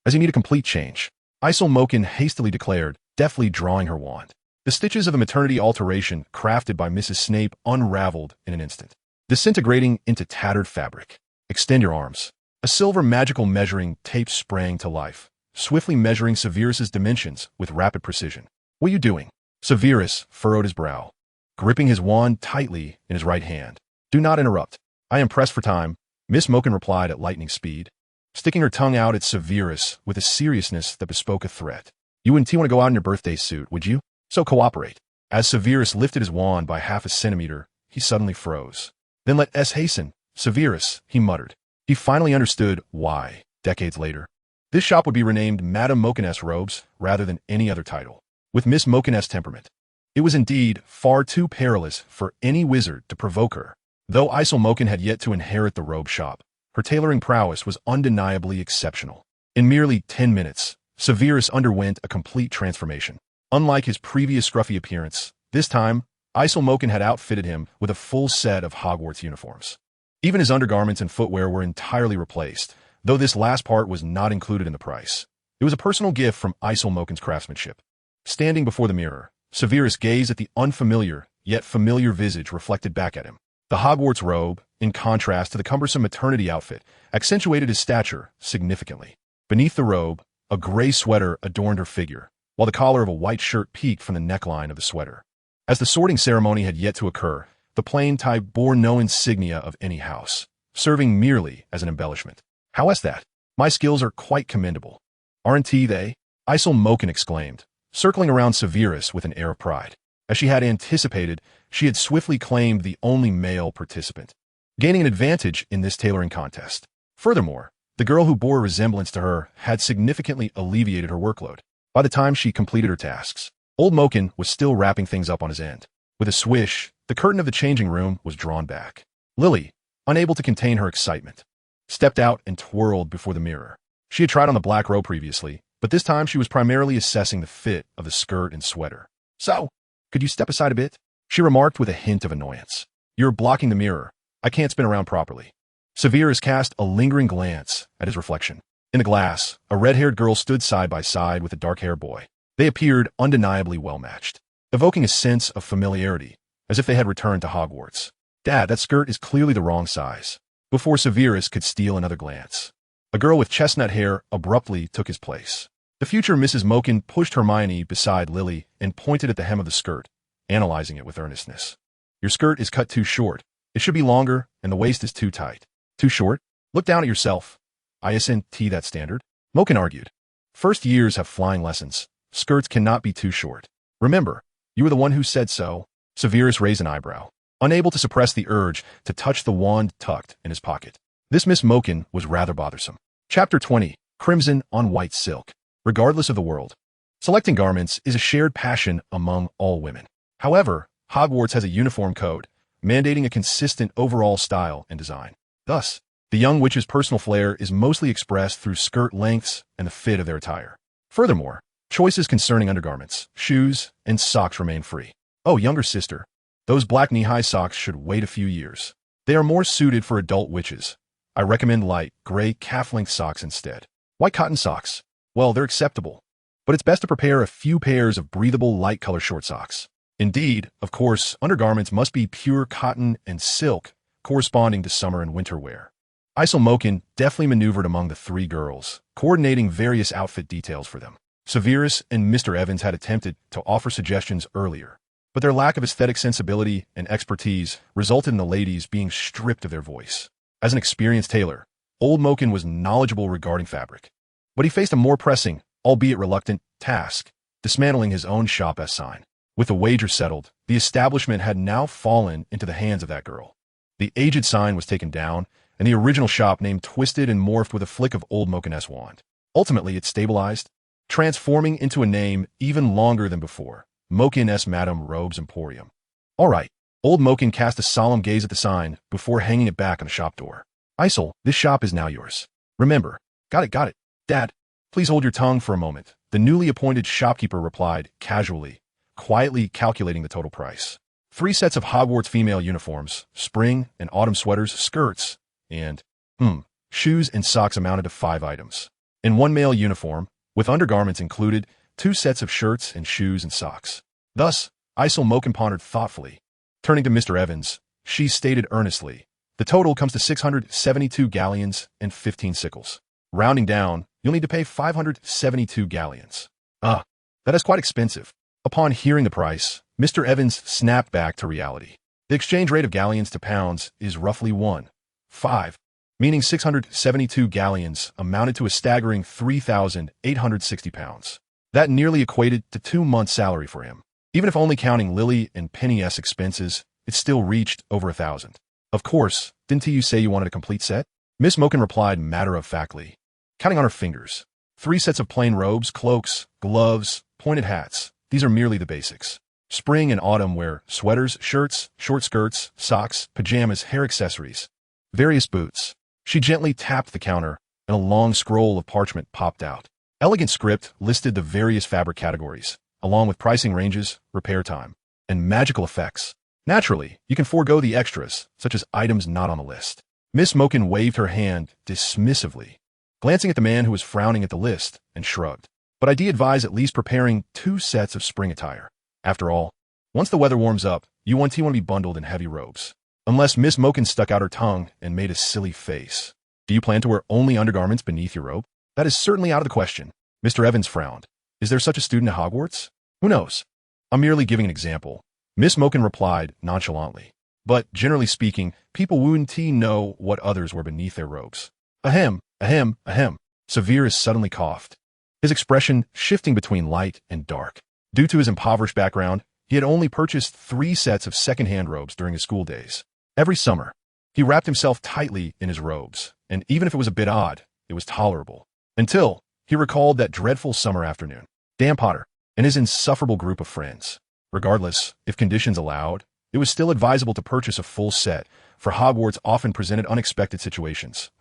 As you need a complete change, Moken hastily declared, deftly drawing her wand. The stitches of the maternity alteration crafted by Mrs. Snape unraveled in an instant, disintegrating into tattered fabric. Extend your arms. A silver magical measuring tape sprang to life, swiftly measuring Severus's dimensions with rapid precision. What are you doing? Severus furrowed his brow, gripping his wand tightly in his right hand. Do not interrupt. I am pressed for time, Miss Moken replied at lightning speed, sticking her tongue out at Severus with a seriousness that bespoke a threat. You wouldn't want to go out in your birthday suit, would you? So cooperate. As Severus lifted his wand by half a centimeter, he suddenly froze. Then let us hasten. Severus, he muttered. He finally understood why, decades later. This shop would be renamed Madame Moken's Robes rather than any other title. With Miss Moken's temperament, it was indeed far too perilous for any wizard to provoke her. Though Moken had yet to inherit the robe shop, her tailoring prowess was undeniably exceptional. In merely 10 minutes, Severus underwent a complete transformation. Unlike his previous scruffy appearance, this time, Moken had outfitted him with a full set of Hogwarts uniforms. Even his undergarments and footwear were entirely replaced, though this last part was not included in the price. It was a personal gift from Moken's craftsmanship. Standing before the mirror, Severus gazed at the unfamiliar, yet familiar visage reflected back at him. The Hogwarts robe, in contrast to the cumbersome maternity outfit, accentuated his stature significantly. Beneath the robe, a gray sweater adorned her figure, while the collar of a white shirt peeked from the neckline of the sweater. As the sorting ceremony had yet to occur, the plain type bore no insignia of any house, serving merely as an embellishment. How is that? My skills are quite commendable. Aren't they? Moken exclaimed, circling around Severus with an air of pride. As she had anticipated, she had swiftly claimed the only male participant, gaining an advantage in this tailoring contest. Furthermore, the girl who bore a resemblance to her had significantly alleviated her workload. By the time she completed her tasks, old Moken was still wrapping things up on his end. With a swish, the curtain of the changing room was drawn back. Lily, unable to contain her excitement, stepped out and twirled before the mirror. She had tried on the black robe previously, but this time she was primarily assessing the fit of the skirt and sweater. So, could you step aside a bit? She remarked with a hint of annoyance. You're blocking the mirror. I can't spin around properly. Severus cast a lingering glance at his reflection. In the glass, a red-haired girl stood side by side with a dark-haired boy. They appeared undeniably well-matched, evoking a sense of familiarity, as if they had returned to Hogwarts. Dad, that skirt is clearly the wrong size. Before Severus could steal another glance, a girl with chestnut hair abruptly took his place. The future Mrs. Moken pushed Hermione beside Lily and pointed at the hem of the skirt, analyzing it with earnestness. Your skirt is cut too short. It should be longer, and the waist is too tight. Too short? Look down at yourself. Isn't that standard? Moken argued. First years have flying lessons. Skirts cannot be too short. Remember, you were the one who said so. Severus raised an eyebrow, unable to suppress the urge to touch the wand tucked in his pocket. This Miss Moken was rather bothersome. Chapter 20. Crimson on White Silk. Regardless of the world, selecting garments is a shared passion among all women. However, Hogwarts has a uniform code, mandating a consistent overall style and design. Thus, the young witch's personal flair is mostly expressed through skirt lengths and the fit of their attire. Furthermore, choices concerning undergarments, shoes, and socks remain free. Oh, younger sister, those black knee-high socks should wait a few years. They are more suited for adult witches. I recommend light, gray calf-length socks instead. White cotton socks? Well, they're acceptable, but it's best to prepare a few pairs of breathable light-color short socks. Indeed, of course, undergarments must be pure cotton and silk, corresponding to summer and winter wear. Moken deftly maneuvered among the 3 girls, coordinating various outfit details for them. Severus and Mr. Evans had attempted to offer suggestions earlier, but their lack of aesthetic sensibility and expertise resulted in the ladies being stripped of their voice. As an experienced tailor, old Moken was knowledgeable regarding fabric, but he faced a more pressing, albeit reluctant, task, dismantling his own shop as sign. With the wager settled, the establishment had now fallen into the hands of that girl. The aged sign was taken down, and the original shop name twisted and morphed with a flick of Old Moken-S wand. Ultimately, it stabilized, transforming into a name even longer than before, Moken-S Madame Robes Emporium. All right. Old Moken cast a solemn gaze at the sign before hanging it back on the shop door. Isel, this shop is now yours. Remember. Got it. Dad, please hold your tongue for a moment, the newly appointed shopkeeper replied, casually, quietly calculating the total price. 3 sets of Hogwarts female uniforms, spring and autumn sweaters, skirts, and, shoes and socks amounted to 5 items. In 1 male uniform, with undergarments included, 2 sets of shirts and shoes and socks. Thus, Isel Moken pondered thoughtfully. Turning to Mr. Evans, she stated earnestly, the total comes to 672 galleons and 15 sickles. Rounding down, you'll need to pay 572 galleons. That is quite expensive. Upon hearing the price, Mr. Evans snapped back to reality. The exchange rate of galleons to pounds is roughly 1.5, meaning 672 galleons amounted to a staggering 3,860 pounds. That nearly equated to 2 months' salary for him. Even if only counting Lily and Penny's expenses, it still reached over 1,000. Of course, didn't you say you wanted a complete set? Miss Moken replied matter-of-factly, counting on her fingers. 3 sets of plain robes, cloaks, gloves, pointed hats. These are merely the basics. Spring and autumn wear sweaters, shirts, short skirts, socks, pajamas, hair accessories, various boots. She gently tapped the counter, and a long scroll of parchment popped out. Elegant script listed the various fabric categories, along with pricing ranges, repair time, and magical effects. Naturally, you can forego the extras, such as items not on the list. Miss Moken waved her hand dismissively, glancing at the man who was frowning at the list, and shrugged. But I'd advise at least preparing 2 sets of spring attire. After all, once the weather warms up, you want to be bundled in heavy robes. Unless Miss Moken stuck out her tongue and made a silly face. Do you plan to wear only undergarments beneath your robe? That is certainly out of the question. Mr. Evans frowned. Is there such a student at Hogwarts? Who knows? I'm merely giving an example. Miss Moken replied nonchalantly. But, generally speaking, people wouldn't know what others were beneath their robes. Ahem. Severus suddenly coughed, his expression shifting between light and dark. Due to his impoverished background, he had only purchased 3 sets of second-hand robes during his school days. Every summer, he wrapped himself tightly in his robes, and even if it was a bit odd, it was tolerable. Until he recalled that dreadful summer afternoon. Dan Potter and his insufferable group of friends. Regardless, if conditions allowed, it was still advisable to purchase a full set, for Hogwarts often presented unexpected situations.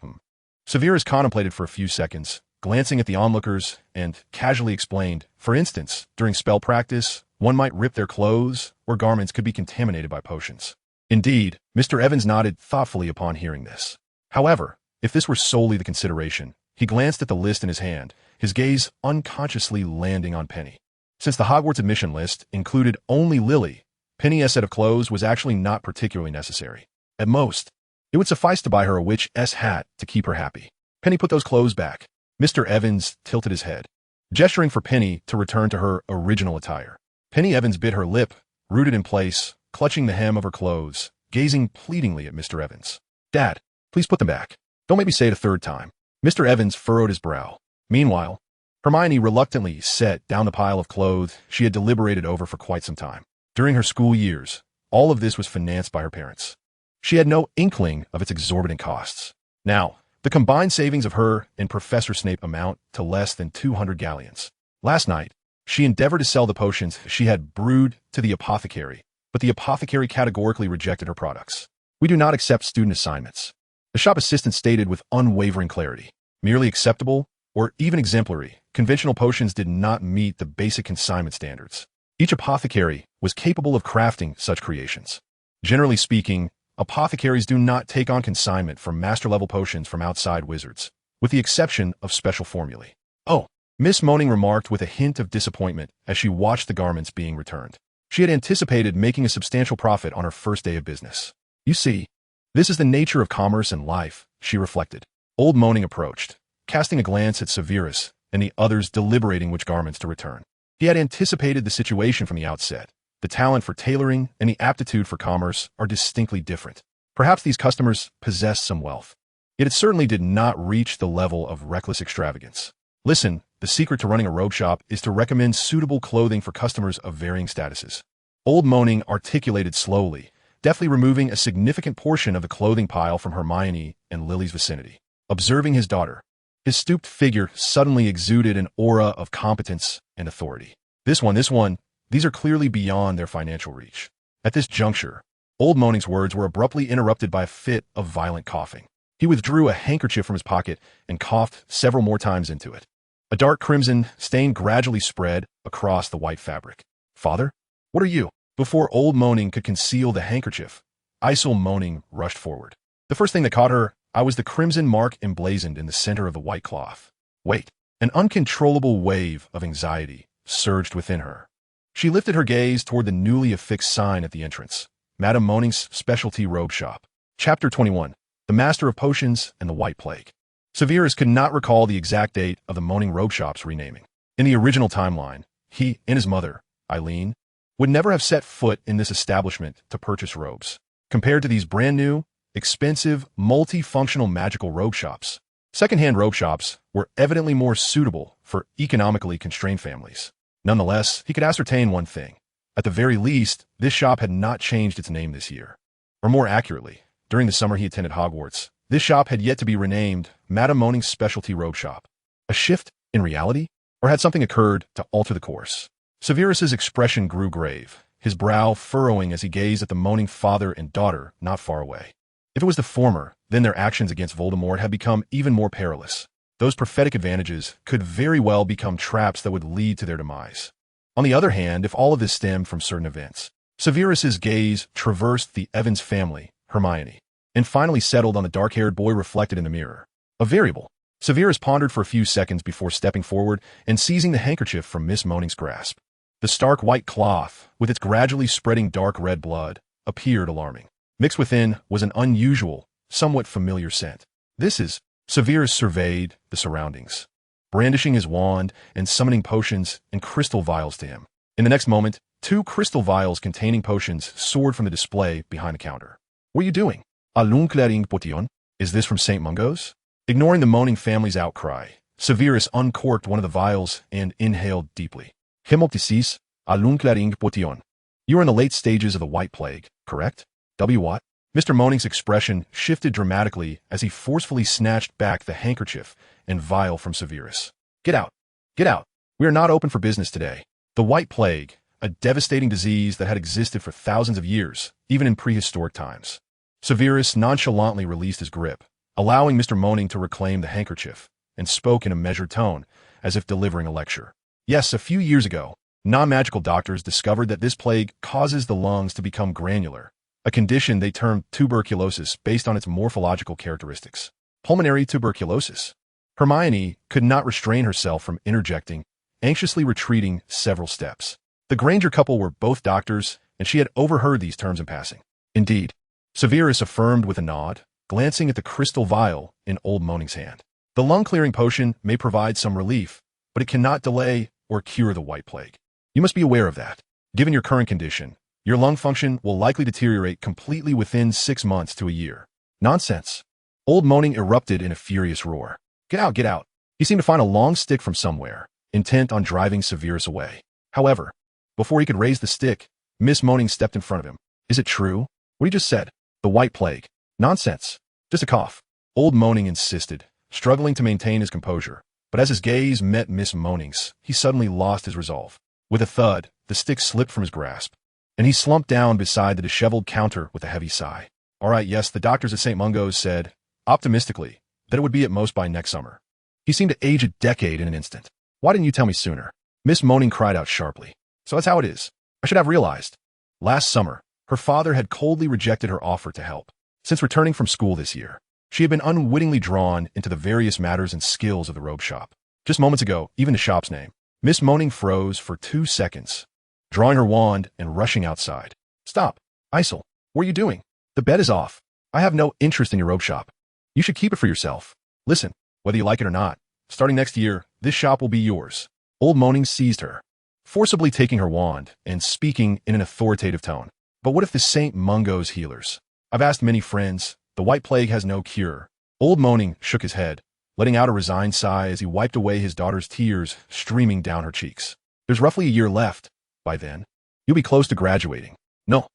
Severus contemplated for a few seconds, glancing at the onlookers, and casually explained, for instance, during spell practice, one might rip their clothes, or garments could be contaminated by potions. Indeed, Mr. Evans nodded thoughtfully upon hearing this. However, if this were solely the consideration, he glanced at the list in his hand, his gaze unconsciously landing on Penny. Since the Hogwarts admission list included only Lily, Penny's set of clothes was actually not particularly necessary. At most, it would suffice to buy her a witch's hat to keep her happy. Penny put those clothes back. Mr. Evans tilted his head, gesturing for Penny to return to her original attire. Penny Evans bit her lip, rooted in place, clutching the hem of her clothes, gazing pleadingly at Mr. Evans. Dad, please put them back. Don't make me say it a 3rd time. Mr. Evans furrowed his brow. Meanwhile, Hermione reluctantly set down the pile of clothes she had deliberated over for quite some time. During her school years, all of this was financed by her parents. She had no inkling of its exorbitant costs. Now, the combined savings of her and Professor Snape amount to less than 200 galleons. Last night, she endeavored to sell the potions she had brewed to the apothecary, but the apothecary categorically rejected her products. We do not accept student assignments. The shop assistant stated with unwavering clarity. Merely acceptable, or even exemplary, conventional potions did not meet the basic consignment standards. Each apothecary was capable of crafting such creations. Generally speaking, apothecaries do not take on consignment for master-level potions from outside wizards, with the exception of special formulae. Oh, Miss Moaning remarked with a hint of disappointment as she watched the garments being returned. She had anticipated making a substantial profit on her first day of business. You see, this is the nature of commerce and life, she reflected. Old Moaning approached, casting a glance at Severus and the others deliberating which garments to return. He had anticipated the situation from the outset. The talent for tailoring and the aptitude for commerce are distinctly different. Perhaps these customers possessed some wealth. Yet it certainly did not reach the level of reckless extravagance. Listen, the secret to running a robe shop is to recommend suitable clothing for customers of varying statuses. Old Moaning articulated slowly, deftly removing a significant portion of the clothing pile from Hermione and Lily's vicinity. Observing his daughter, his stooped figure suddenly exuded an aura of competence and authority. This one, these are clearly beyond their financial reach. At this juncture, Old Moaning's words were abruptly interrupted by a fit of violent coughing. He withdrew a handkerchief from his pocket and coughed several more times into it. A dark crimson stain gradually spread across the white fabric. "Father? What are you?" Before Old Moaning could conceal the handkerchief, Isle Moaning rushed forward. The first thing that caught her eye was the crimson mark emblazoned in the center of the white cloth. Wait! An uncontrollable wave of anxiety surged within her. She lifted her gaze toward the newly affixed sign at the entrance. Madame Moaning's Specialty Robe Shop. Chapter 21. The Master of Potions and the White Plague. Severus could not recall the exact date of the Moaning Robe Shop's renaming. In the original timeline, he and his mother, Eileen, would never have set foot in this establishment to purchase robes. Compared to these brand new, expensive, multifunctional magical robe shops, secondhand robe shops were evidently more suitable for economically constrained families. Nonetheless, he could ascertain one thing. At the very least, this shop had not changed its name this year. Or more accurately, during the summer he attended Hogwarts, this shop had yet to be renamed Madame Moaning's Specialty Robe Shop. A shift in reality? Or had something occurred to alter the course? Severus's expression grew grave, his brow furrowing as he gazed at the moaning father and daughter not far away. If it was the former, then their actions against Voldemort had become even more perilous. Those prophetic advantages could very well become traps that would lead to their demise. On the other hand, if all of this stemmed from certain events, Severus's gaze traversed the Evans family, Hermione, and finally settled on the dark-haired boy reflected in the mirror. A variable. Severus pondered for a few seconds before stepping forward and seizing the handkerchief from Miss Moaning's grasp. The stark white cloth, with its gradually spreading dark red blood, appeared alarming. Mixed within was an unusual, somewhat familiar scent. "This is..." Severus surveyed the surroundings, brandishing his wand and summoning potions and crystal vials to him. In the next moment, 2 crystal vials containing potions soared from the display behind the counter. "What are you doing? Alunklaring potion? Is this from St. Mungo's?" Ignoring the moaning family's outcry, Severus uncorked one of the vials and inhaled deeply. "Hemoptysis, alunklaring potion. You are in the late stages of the White Plague, correct? What?" Mr. Moaning's expression shifted dramatically as he forcefully snatched back the handkerchief and vial from Severus. Get out! Get out! We are not open for business today." The White Plague, a devastating disease that had existed for thousands of years, even in prehistoric times. Severus nonchalantly released his grip, allowing Mr. Moaning to reclaim the handkerchief, and spoke in a measured tone, as if delivering a lecture. "Yes, a few years ago, non-magical doctors discovered that this plague causes the lungs to become granular, a condition they termed tuberculosis based on its morphological characteristics." Pulmonary tuberculosis. Hermione could not restrain herself from interjecting, anxiously retreating several steps. The Granger couple were both doctors, and she had overheard these terms in passing. "Indeed," Severus affirmed with a nod, glancing at the crystal vial in Old Moaning's hand. "The lung-clearing potion may provide some relief, but it cannot delay or cure the White Plague. You must be aware of that. Given your current condition, your lung function will likely deteriorate completely within 6 months to a year." "Nonsense!" Old Moaning erupted in a furious roar. "Get out, get out!" He seemed to find a long stick from somewhere, intent on driving Severus away. However, before he could raise the stick, Miss Moaning stepped in front of him. "Is it true? What he just said? The White Plague? Nonsense! Just a cough." Old Moaning insisted, struggling to maintain his composure, but as his gaze met Miss Moaning's, he suddenly lost his resolve. With a thud, the stick slipped from his grasp, and he slumped down beside the disheveled counter with a heavy sigh. "All right, yes, the doctors at St. Mungo's said, optimistically, that it would be at most by next summer." He seemed to age a decade in an instant. "Why didn't you tell me sooner?" Miss Moaning cried out sharply. "So that's how it is. I should have realized." Last summer, her father had coldly rejected her offer to help. Since returning from school this year, she had been unwittingly drawn into the various matters and skills of the robe shop. Just moments ago, even the shop's name. Miss Moaning froze for 2 seconds, drawing her wand and rushing outside. "Stop! Isle, what are you doing? The bet is off. I have no interest in your robe shop. You should keep it for yourself. Listen, whether you like it or not, starting next year, this shop will be yours." Old Moaning seized her, forcibly taking her wand and speaking in an authoritative tone. "But what if the St. Mungo's healers? I've asked many friends. The White Plague has no cure." Old Moaning shook his head, letting out a resigned sigh as he wiped away his daughter's tears streaming down her cheeks. "There's roughly a year left. By then, you'll be close to graduating." No,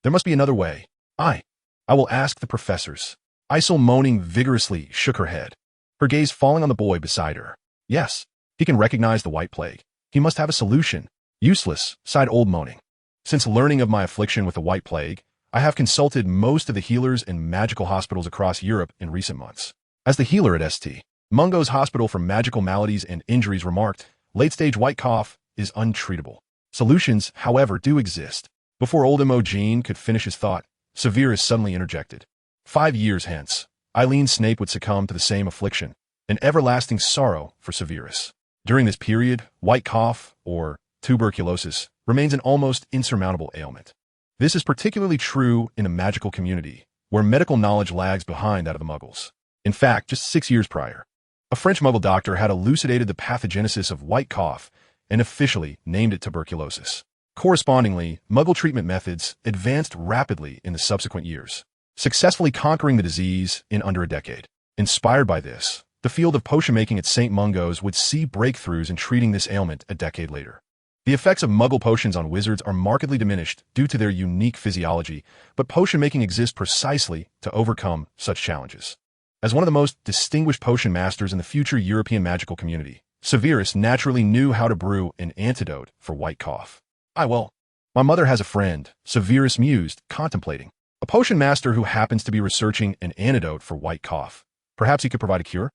There must be another way. I will ask the professors. Isol, moaning vigorously, shook her head, her gaze falling on the boy beside her. Yes, he can recognize the White Plague. He must have a solution. Useless, sighed Old, moaning. Since learning of my affliction with the White Plague, I have consulted most of the healers in magical hospitals across Europe in recent months. As the healer at St. Mungo's Hospital for Magical Maladies and Injuries remarked, late-stage white cough is untreatable. Solutions, however, do exist. Before old Imogen could finish his thought, Severus suddenly interjected. 5 years hence, Eileen Snape would succumb to the same affliction, an everlasting sorrow for Severus. During this period, white cough, or tuberculosis, remains an almost insurmountable ailment. This is particularly true in the magical community, where medical knowledge lags behind that of the Muggles. In fact, just 6 years prior, a French Muggle doctor had elucidated the pathogenesis of white cough and officially named it tuberculosis. Correspondingly, Muggle treatment methods advanced rapidly in the subsequent years, successfully conquering the disease in under a decade. Inspired by this, the field of potion making at St. Mungo's would see breakthroughs in treating this ailment a decade later. The effects of Muggle potions on wizards are markedly diminished due to their unique physiology, but potion making exists precisely to overcome such challenges. As one of the most distinguished potion masters in the future European magical community, Severus naturally knew how to brew an antidote for white cough. My mother has a friend, Severus mused, contemplating. A potion master who happens to be researching an antidote for white cough. Perhaps he could provide a cure?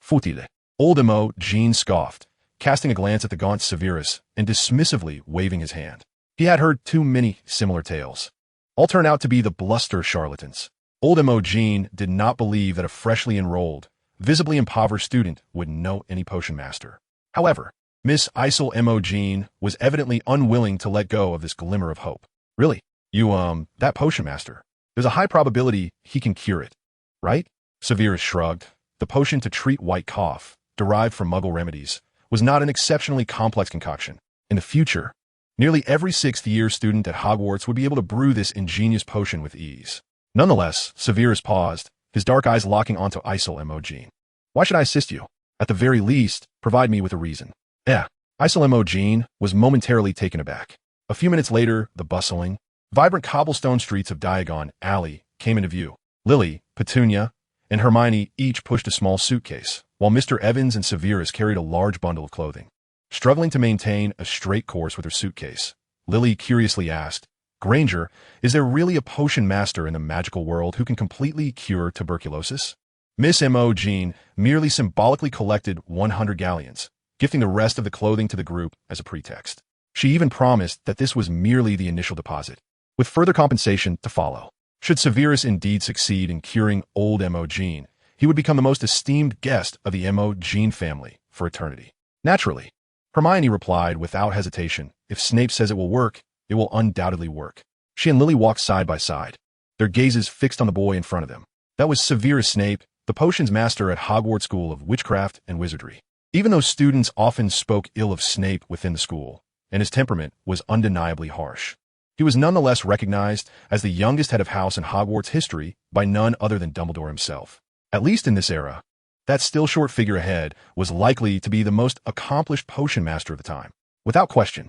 Futile. Old Imogen scoffed, casting a glance at the gaunt Severus and dismissively waving his hand. He had heard too many similar tales. All turned out to be the bluster charlatans. Old Imogen did not believe that a freshly enrolled, visibly impoverished student would know any potion master. However, Miss Isol Imogen was evidently unwilling to let go of this glimmer of hope. Really? That potion master. There's a high probability he can cure it, right? Severus shrugged. The potion to treat white cough, derived from Muggle remedies, was not an exceptionally complex concoction. In the future, nearly every 6th-year student at Hogwarts would be able to brew this ingenious potion with ease. Nonetheless, Severus paused, his dark eyes locking onto Isol Imogen. Why should I assist you? At the very least, provide me with a reason. Isol Imogen was momentarily taken aback. A few minutes later, the bustling, vibrant cobblestone streets of Diagon Alley came into view. Lily, Petunia, and Hermione each pushed a small suitcase, while Mr. Evans and Severus carried a large bundle of clothing. Struggling to maintain a straight course with her suitcase, Lily curiously asked, Granger, is there really a potion master in the magical world who can completely cure tuberculosis? Miss Imogen merely symbolically collected 100 galleons, gifting the rest of the clothing to the group as a pretext. She even promised that this was merely the initial deposit, with further compensation to follow. Should Severus indeed succeed in curing old Imogen, he would become the most esteemed guest of the Imogen family for eternity. Naturally, Hermione replied without hesitation, if Snape says it will work, it will undoubtedly work. She and Lily walked side by side, their gazes fixed on the boy in front of them. That was Severus Snape, the potions master at Hogwarts School of Witchcraft and Wizardry. Even though students often spoke ill of Snape within the school, and his temperament was undeniably harsh, he was nonetheless recognized as the youngest head of house in Hogwarts history by none other than Dumbledore himself. At least in this era, that still short figure ahead was likely to be the most accomplished potion master of the time. Without question.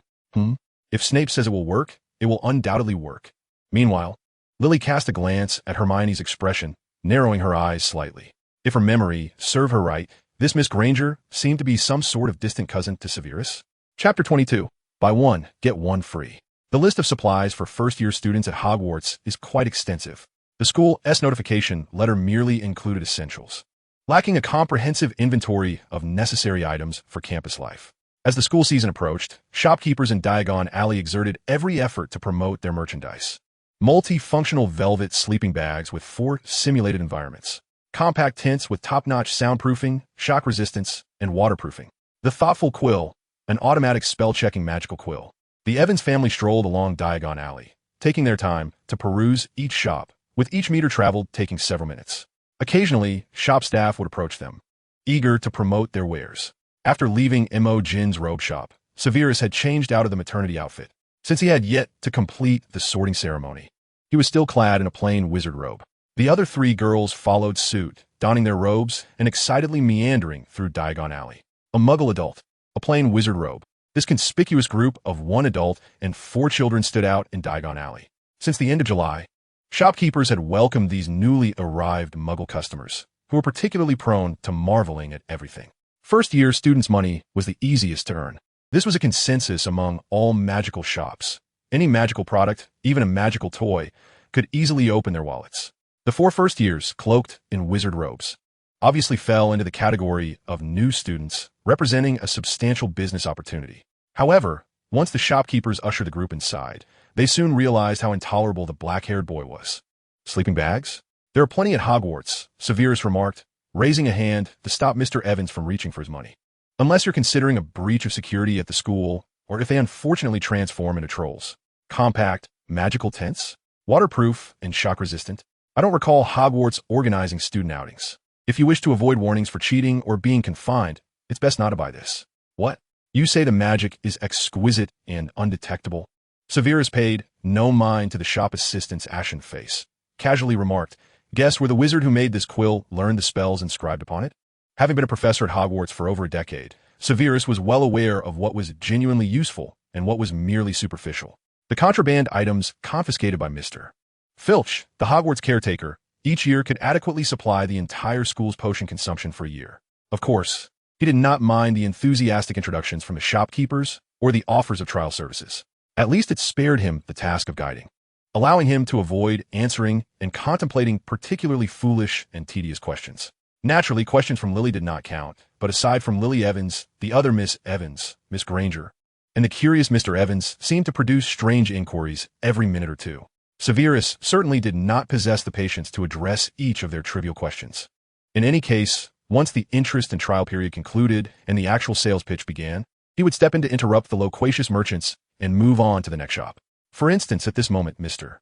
If Snape says it will work, it will undoubtedly work. Meanwhile, Lily cast a glance at Hermione's expression, narrowing her eyes slightly. If her memory served her right, this Miss Granger seemed to be some sort of distant cousin to Severus. Chapter 22. Buy one, get one free. The list of supplies for first-year students at Hogwarts is quite extensive. The school's notification letter merely included essentials, lacking a comprehensive inventory of necessary items for campus life. As the school season approached, shopkeepers in Diagon Alley exerted every effort to promote their merchandise. Multifunctional velvet sleeping bags with 4 simulated environments, compact tents with top-notch soundproofing, shock resistance, and waterproofing. The thoughtful quill, an automatic spell-checking magical quill. The Evans family strolled along Diagon Alley, taking their time to peruse each shop, with each meter traveled taking several minutes. Occasionally, shop staff would approach them, eager to promote their wares. After leaving Imogen's robe shop, Severus had changed out of the maternity outfit, since he had yet to complete the sorting ceremony. He was still clad in a plain wizard robe. The other 3 girls followed suit, donning their robes and excitedly meandering through Diagon Alley. A Muggle adult, a plain wizard robe. This conspicuous group of 1 adult and 4 children stood out in Diagon Alley. Since the end of July, shopkeepers had welcomed these newly arrived Muggle customers, who were particularly prone to marveling at everything. First-year students' money was the easiest to earn. This was a consensus among all magical shops. Any magical product, even a magical toy, could easily open their wallets. The 4 first years, cloaked in wizard robes, obviously fell into the category of new students, representing a substantial business opportunity. However, once the shopkeepers ushered the group inside, they soon realized how intolerable the black-haired boy was. Sleeping bags? There are plenty at Hogwarts, Severus remarked, raising a hand to stop Mr. Evans from reaching for his money. Unless you're considering a breach of security at the school, or if they unfortunately transform into trolls. Compact, magical tents? Waterproof and shock-resistant? I don't recall Hogwarts organizing student outings. If you wish to avoid warnings for cheating or being confined, it's best not to buy this. What? You say the magic is exquisite and undetectable? Severus paid no mind to the shop assistant's ashen face, casually remarked, "Guess where the wizard who made this quill learned the spells inscribed upon it?" Having been a professor at Hogwarts for over a decade, Severus was well aware of what was genuinely useful and what was merely superficial. The contraband items confiscated by Mr. Filch, the Hogwarts caretaker, each year could adequately supply the entire school's potion consumption for a year. Of course, he did not mind the enthusiastic introductions from the shopkeepers or the offers of trial services. At least it spared him the task of guiding, allowing him to avoid answering and contemplating particularly foolish and tedious questions. Naturally, questions from Lily did not count, but aside from Lily Evans, the other Miss Evans, Miss Granger, and the curious Mr. Evans seemed to produce strange inquiries every minute or two. Severus certainly did not possess the patience to address each of their trivial questions. In any case, once the interest and trial period concluded and the actual sales pitch began, he would step in to interrupt the loquacious merchants and move on to the next shop. For instance, at this moment, Mr.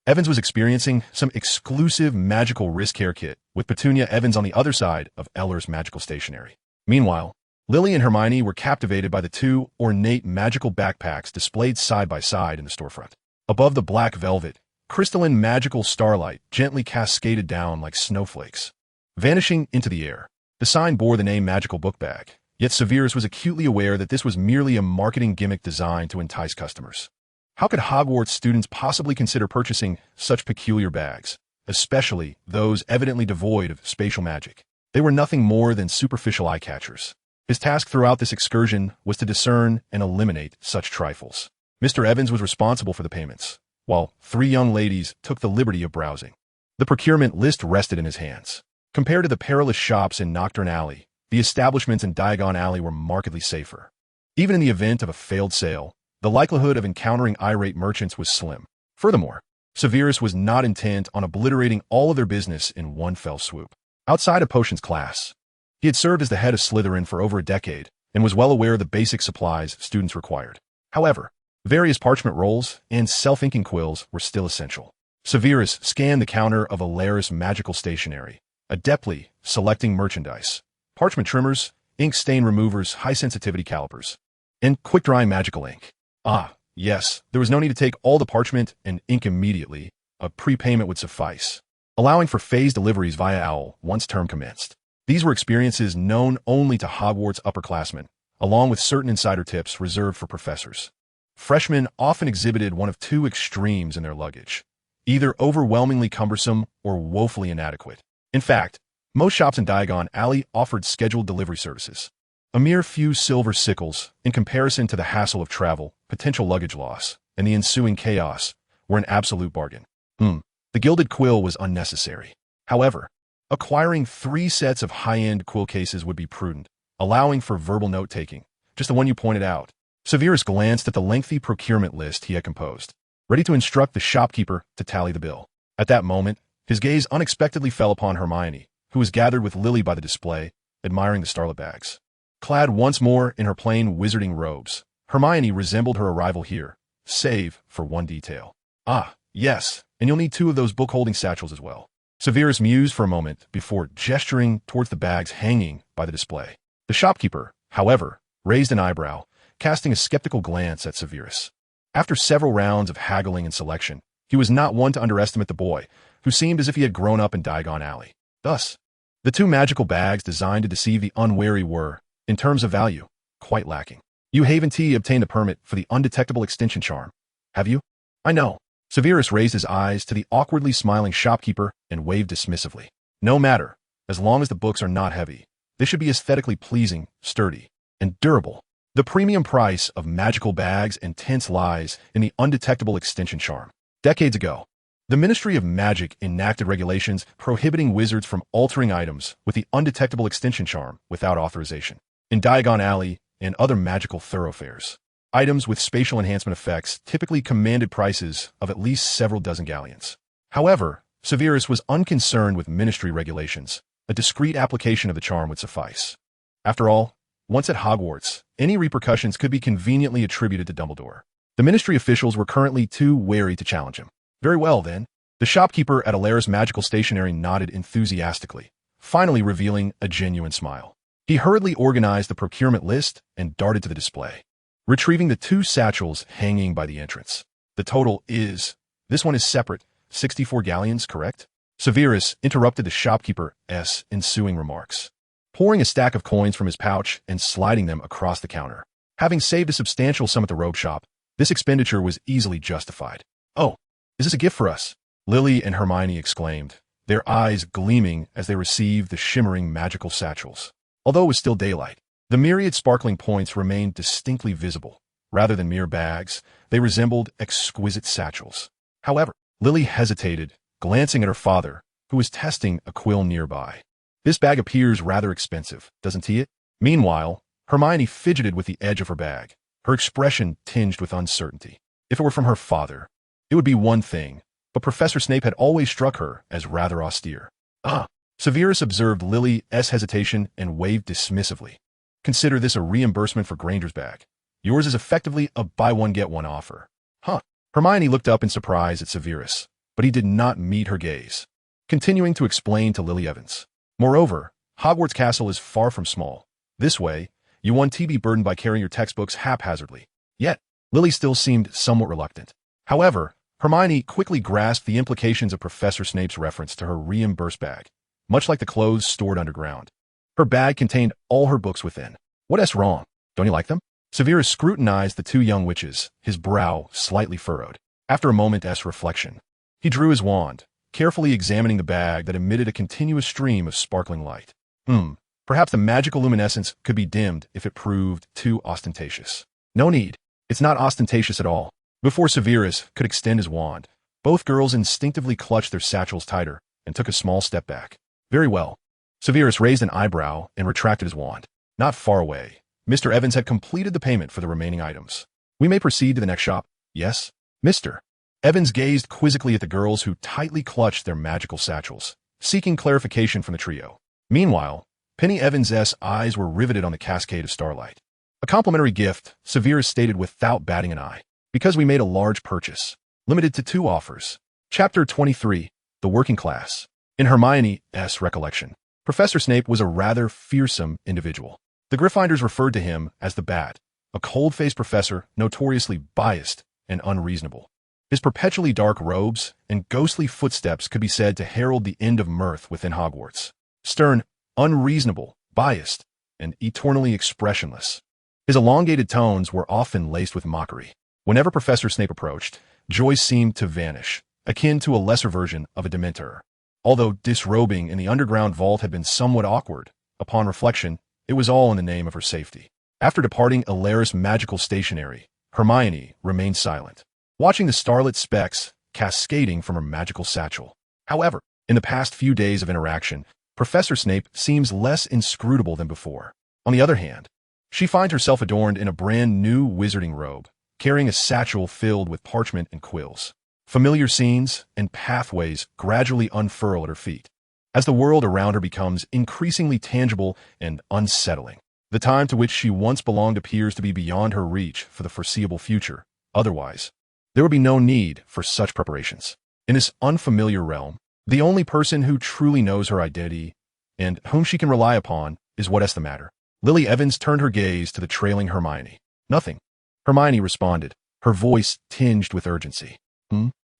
Evans was experiencing some exclusive magical wrist care kit with Petunia Evans on the other side of Eller's magical stationery. Meanwhile, Lily and Hermione were captivated by the 2 ornate magical backpacks displayed side by side in the storefront. Above the black velvet, crystalline magical starlight gently cascaded down like snowflakes, vanishing into the air. The sign bore the name Magical Book Bag, yet Severus was acutely aware that this was merely a marketing gimmick designed to entice customers. How could Hogwarts students possibly consider purchasing such peculiar bags, especially those evidently devoid of spatial magic? They were nothing more than superficial eye-catchers. His task throughout this excursion was to discern and eliminate such trifles. Mr. Evans was responsible for the payments, while 3 young ladies took the liberty of browsing. The procurement list rested in his hands. Compared to the perilous shops in Nocturne Alley, the establishments in Diagon Alley were markedly safer. Even in the event of a failed sale, the likelihood of encountering irate merchants was slim. Furthermore, Severus was not intent on obliterating all of their business in one fell swoop. Outside of potions class, he had served as the head of Slytherin for over a decade and was well aware of the basic supplies students required. However, various parchment rolls and self-inking quills were still essential. Severus scanned the counter of Alaris magical stationery, adeptly selecting merchandise, parchment trimmers, ink stain removers, high-sensitivity calipers, and quick-drying magical ink. Ah, yes, there was no need to take all the parchment and ink immediately. A prepayment would suffice, allowing for phased deliveries via OWL once term commenced. These were experiences known only to Hogwarts upperclassmen, along with certain insider tips reserved for professors. Freshmen often exhibited one of 2 extremes in their luggage, either overwhelmingly cumbersome or woefully inadequate. In fact, most shops in Diagon Alley offered scheduled delivery services. A mere few silver sickles, in comparison to the hassle of travel, potential luggage loss, and the ensuing chaos, were an absolute bargain. The gilded quill was unnecessary. However, acquiring 3 sets of high-end quill cases would be prudent, allowing for verbal note-taking, just the one you pointed out. Severus glanced at the lengthy procurement list he had composed, ready to instruct the shopkeeper to tally the bill. At that moment, his gaze unexpectedly fell upon Hermione, who was gathered with Lily by the display, admiring the starlet bags. Clad once more in her plain wizarding robes, Hermione resembled her arrival here, save for one detail. Ah, yes, and you'll need 2 of those book-holding satchels as well. Severus mused for a moment before gesturing towards the bags hanging by the display. The shopkeeper, however, raised an eyebrow, casting a skeptical glance at Severus. After several rounds of haggling and selection, he was not one to underestimate the boy, who seemed as if he had grown up in Diagon Alley. Thus, the 2 magical bags designed to deceive the unwary were, in terms of value, quite lacking. You Haven T obtained a permit for the undetectable extinction charm, have you? I know. Severus raised his eyes to the awkwardly smiling shopkeeper and waved dismissively. No matter, as long as the books are not heavy. They should be aesthetically pleasing, sturdy, and durable. The premium price of magical bags and tints lies in the undetectable extension charm. Decades ago, the Ministry of Magic enacted regulations prohibiting wizards from altering items with the undetectable extension charm without authorization. In Diagon Alley and other magical thoroughfares, items with spatial enhancement effects typically commanded prices of at least several dozen galleons. However, Severus was unconcerned with ministry regulations. A discreet application of the charm would suffice. After all, once at Hogwarts, any repercussions could be conveniently attributed to Dumbledore. The ministry officials were currently too wary to challenge him. Very well, then. The shopkeeper at Alara's magical stationery nodded enthusiastically, finally revealing a genuine smile. He hurriedly organized the procurement list and darted to the display, retrieving the 2 satchels hanging by the entrance. The total is, this one is separate, 64 galleons, correct? Severus interrupted the shopkeeper's ensuing remarks, pouring a stack of coins from his pouch and sliding them across the counter. Having saved a substantial sum at the robe shop, this expenditure was easily justified. Oh, is this a gift for us? Lily and Hermione exclaimed, their eyes gleaming as they received the shimmering magical satchels. Although it was still daylight, the myriad sparkling points remained distinctly visible. Rather than mere bags, they resembled exquisite satchels. However, Lily hesitated, glancing at her father, who was testing a quill nearby. This bag appears rather expensive, doesn't it? Meanwhile, Hermione fidgeted with the edge of her bag, her expression tinged with uncertainty. If it were from her father, it would be one thing, but Professor Snape had always struck her as rather austere. Severus observed Lily's hesitation and waved dismissively. Consider this a reimbursement for Granger's bag. Yours is effectively a buy-one-get-one offer. Hermione looked up in surprise at Severus, but he did not meet her gaze, continuing to explain to Lily Evans. Moreover, Hogwarts Castle is far from small. This way, you won't be burdened by carrying your textbooks haphazardly. Yet, Lily still seemed somewhat reluctant. However, Hermione quickly grasped the implications of Professor Snape's reference to her reimbursed bag, much like the clothes stored underground. Her bag contained all her books within. What's wrong? Don't you like them? Severus scrutinized the 2 young witches, his brow slightly furrowed. After a moment's reflection, he drew his wand, carefully examining the bag that emitted a continuous stream of sparkling light. Perhaps the magical luminescence could be dimmed if it proved too ostentatious. No need. It's not ostentatious at all. Before Severus could extend his wand, both girls instinctively clutched their satchels tighter and took a small step back. Very well. Severus raised an eyebrow and retracted his wand. Not far away, Mr. Evans had completed the payment for the remaining items. We may proceed to the next shop. Yes, Mr. Evans gazed quizzically at the girls who tightly clutched their magical satchels, seeking clarification from the trio. Meanwhile, Penny Evans's eyes were riveted on the cascade of starlight. A complimentary gift, Severus stated without batting an eye, because we made a large purchase, limited to 2 offers. Chapter 23, The Working Class. In Hermione's recollection, Professor Snape was a rather fearsome individual. The Gryffindors referred to him as the Bat, a cold-faced professor notoriously biased and unreasonable. His perpetually dark robes and ghostly footsteps could be said to herald the end of mirth within Hogwarts. Stern, unreasonable, biased, and eternally expressionless. His elongated tones were often laced with mockery. Whenever Professor Snape approached, joy seemed to vanish, akin to a lesser version of a Dementor. Although disrobing in the underground vault had been somewhat awkward, upon reflection, it was all in the name of her safety. After departing Alara's magical stationery, Hermione remained silent, watching the starlit specks cascading from her magical satchel. However, in the past few days of interaction, Professor Snape seems less inscrutable than before. On the other hand, she finds herself adorned in a brand new wizarding robe, carrying a satchel filled with parchment and quills. Familiar scenes and pathways gradually unfurl at her feet, as the world around her becomes increasingly tangible and unsettling. The time to which she once belonged appears to be beyond her reach for the foreseeable future. Otherwise, there would be no need for such preparations. In this unfamiliar realm, the only person who truly knows her identity and whom she can rely upon is what's the matter. Lily Evans turned her gaze to the trailing Hermione. Nothing. Hermione responded, her voice tinged with urgency.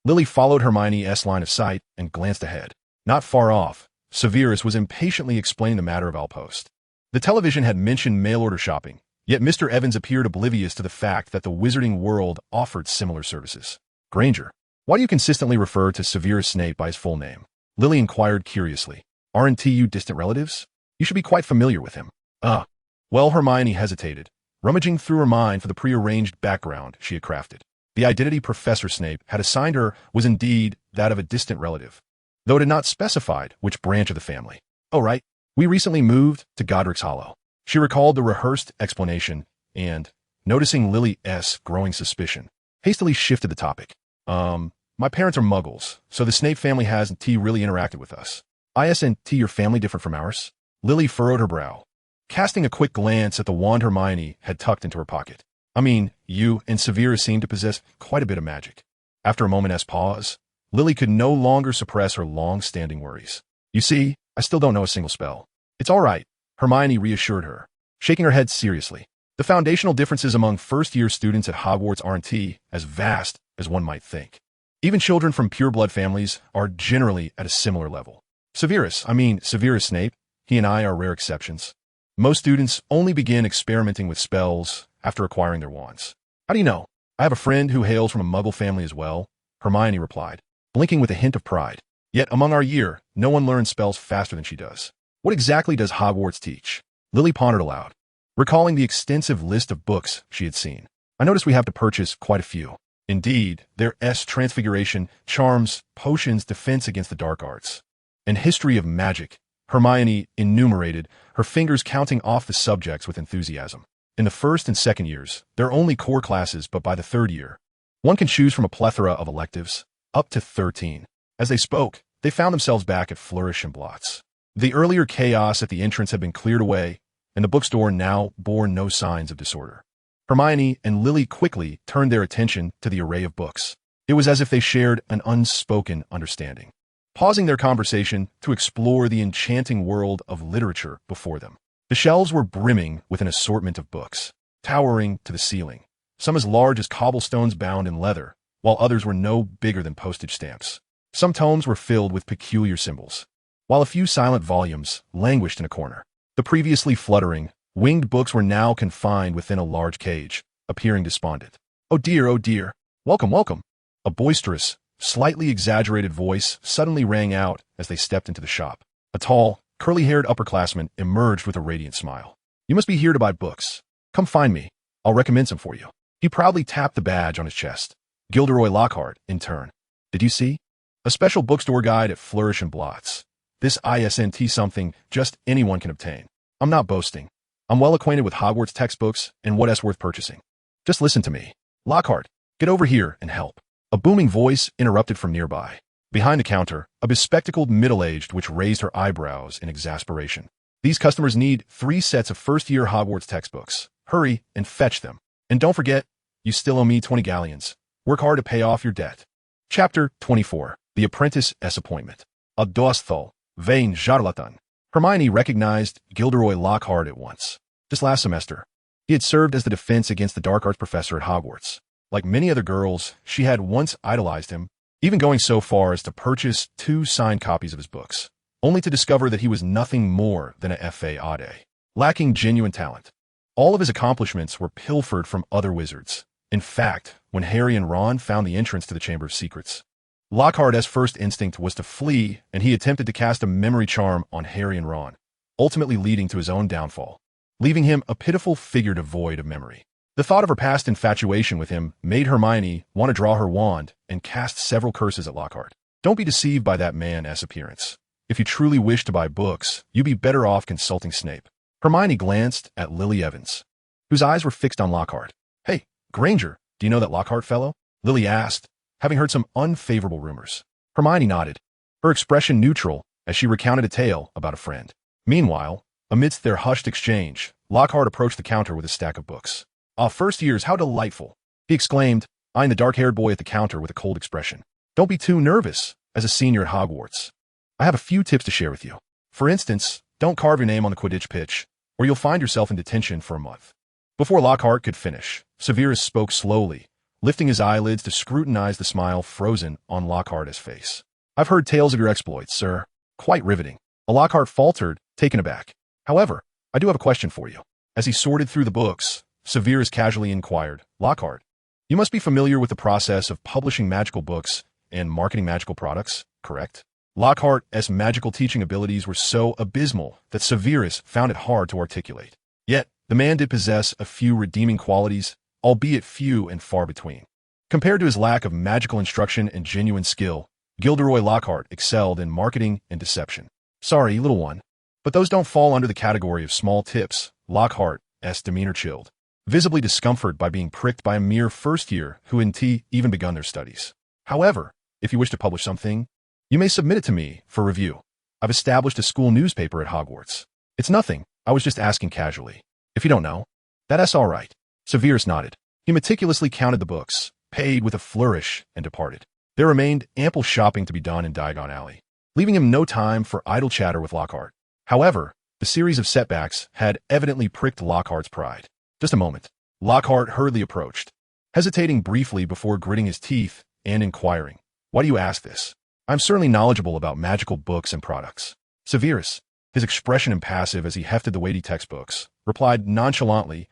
Lily followed Hermione's line of sight and glanced ahead. Not far off, Severus was impatiently explaining the matter of Outpost. The television had mentioned mail-order shopping, yet Mr. Evans appeared oblivious to the fact that the Wizarding World offered similar services. Granger. Why do you consistently refer to Severus Snape by his full name? Lily inquired curiously. Aren't you distant relatives? You should be quite familiar with him. Well, Hermione hesitated, rummaging through her mind for the prearranged background she had crafted. The identity Professor Snape had assigned her was indeed that of a distant relative, though it had not specified which branch of the family. Oh, right. We recently moved to Godric's Hollow. She recalled the rehearsed explanation and, noticing Lily's growing suspicion, hastily shifted the topic. My parents are muggles, so the Snape family hasn't really interacted with us. Isn't your family different from ours? Lily furrowed her brow, casting a quick glance at the wand Hermione had tucked into her pocket. I mean, you and Severus seem to possess quite a bit of magic. After a moment's pause, Lily could no longer suppress her long-standing worries. You see, I still don't know a single spell. It's all right, Hermione reassured her, shaking her head seriously. The foundational differences among first-year students at Hogwarts aren't as vast as one might think. Even children from pure-blood families are generally at a similar level. Severus Snape, he and I are rare exceptions. Most students only begin experimenting with spells after acquiring their wands. How do you know? I have a friend who hails from a muggle family as well, Hermione replied, blinking with a hint of pride. Yet among our year, no one learns spells faster than she does. What exactly does Hogwarts teach? Lily pondered aloud, recalling the extensive list of books she had seen. I noticed we have to purchase quite a few. Indeed, there's transfiguration, charms, potions, defense against the dark arts, and history of magic. Hermione enumerated, her fingers counting off the subjects with enthusiasm. In the first and second years, there are only core classes, but by the third year, one can choose from a plethora of electives, up to 13. As they spoke, they found themselves back at Flourish and Blots. The earlier chaos at the entrance had been cleared away, and the bookstore now bore no signs of disorder. Hermione and Lily quickly turned their attention to the array of books. It was as if they shared an unspoken understanding, pausing their conversation to explore the enchanting world of literature before them. The shelves were brimming with an assortment of books, towering to the ceiling, some as large as cobblestones bound in leather, while others were no bigger than postage stamps. Some tomes were filled with peculiar symbols, while a few silent volumes languished in a corner. The previously fluttering, winged books were now confined within a large cage, appearing despondent. Oh dear, welcome, welcome. A boisterous, slightly exaggerated voice suddenly rang out as they stepped into the shop. A tall, curly-haired upperclassman emerged with a radiant smile. You must be here to buy books. Come find me. I'll recommend some for you. He proudly tapped the badge on his chest. Gilderoy Lockhart, in turn. Did you see? A special bookstore guide at Flourish and Blots. This isn't something just anyone can obtain. I'm not boasting. I'm well acquainted with Hogwarts textbooks and what's worth purchasing. Just listen to me. Lockhart, get over here and help. A booming voice interrupted from nearby. Behind the counter, a bespectacled middle-aged witch raised her eyebrows in exasperation. These customers need 3 sets of first-year Hogwarts textbooks. Hurry and fetch them. And don't forget, you still owe me 20 galleons. Work hard to pay off your debt. Chapter 24. The Apprentice's Appointment. A Dostal, Vain Jarlatan. Hermione recognized Gilderoy Lockhart at once. Just last semester, he had served as the defense against the dark arts professor at Hogwarts. Like many other girls, she had once idolized him, even going so far as to purchase 2 signed copies of his books, only to discover that he was nothing more than a fade, lacking genuine talent. All of his accomplishments were pilfered from other wizards. In fact, when Harry and Ron found the entrance to the Chamber of Secrets, Lockhart's first instinct was to flee, and he attempted to cast a memory charm on Harry and Ron, ultimately leading to his own downfall, leaving him a pitiful figure devoid of memory. The thought of her past infatuation with him made Hermione want to draw her wand and cast several curses at Lockhart. Don't be deceived by that man's appearance. If you truly wish to buy books, you'd be better off consulting Snape. Hermione glanced at Lily Evans, whose eyes were fixed on Lockhart. Hey, Granger, do you know that Lockhart fellow? Lily asked, having heard some unfavorable rumors. Hermione nodded, her expression neutral as she recounted a tale about a friend. Meanwhile, amidst their hushed exchange, Lockhart approached the counter with a stack of books. Ah, first years, how delightful, he exclaimed, eyeing the dark-haired boy at the counter with a cold expression. Don't be too nervous, as a senior at Hogwarts. I have a few tips to share with you. For instance, don't carve your name on the Quidditch pitch, or you'll find yourself in detention for a month. Before Lockhart could finish, Severus spoke slowly, lifting his eyelids to scrutinize the smile frozen on Lockhart's face. I've heard tales of your exploits, sir. Quite riveting. Lockhart faltered, taken aback. However, I do have a question for you. As he sorted through the books, Severus casually inquired, Lockhart, you must be familiar with the process of publishing magical books and marketing magical products, correct? Lockhart's magical teaching abilities were so abysmal that Severus found it hard to articulate. Yet, the man did possess a few redeeming qualities, albeit few and far between. Compared to his lack of magical instruction and genuine skill, Gilderoy Lockhart excelled in marketing and deception. Sorry, little one, but those don't fall under the category of small tips. Lockhart's demeanor chilled, visibly discomforted by being pricked by a mere first year who hadn't even begun their studies. However, if you wish to publish something, you may submit it to me for review. I've established a school newspaper at Hogwarts. It's nothing. I was just asking casually. If you don't know, that's all right. Severus nodded. He meticulously counted the books, paid with a flourish, and departed. There remained ample shopping to be done in Diagon Alley, leaving him no time for idle chatter with Lockhart. However, the series of setbacks had evidently pricked Lockhart's pride. Just a moment. Lockhart hurriedly approached, hesitating briefly before gritting his teeth and inquiring, "Why do you ask this? I'm certainly knowledgeable about magical books and products." Severus, his expression impassive as he hefted the weighty textbooks, replied nonchalantly,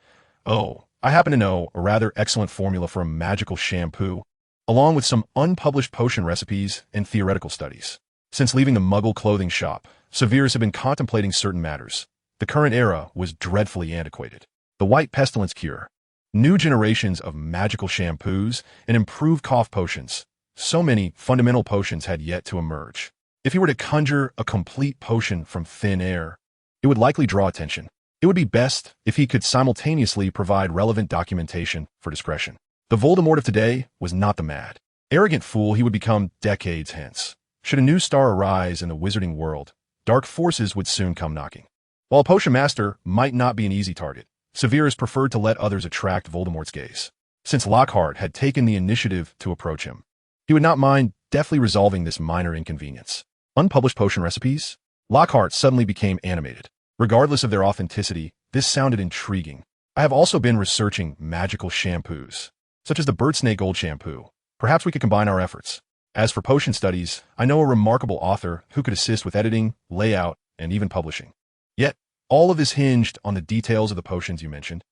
"Oh, I happen to know a rather excellent formula for a magical shampoo, along with some unpublished potion recipes and theoretical studies." Since leaving the Muggle clothing shop, Severus had been contemplating certain matters. The current era was dreadfully antiquated. The white pestilence cure, new generations of magical shampoos, and improved cough potions. So many fundamental potions had yet to emerge. If he were to conjure a complete potion from thin air, it would likely draw attention. It would be best if he could simultaneously provide relevant documentation for discretion. The Voldemort of today was not the mad, arrogant fool he would become decades hence. Should a new star arise in the wizarding world, dark forces would soon come knocking. While a potion master might not be an easy target, Severus preferred to let others attract Voldemort's gaze. Since Lockhart had taken the initiative to approach him, he would not mind deftly resolving this minor inconvenience. Unpublished potion recipes? Lockhart suddenly became animated. Regardless of their authenticity, this sounded intriguing. I have also been researching magical shampoos, such as the Birdsnake Gold Shampoo. Perhaps we could combine our efforts. As for potion studies, I know a remarkable author who could assist with editing, layout, and even publishing. Yet, all of this hinged on the details of the potions you mentioned.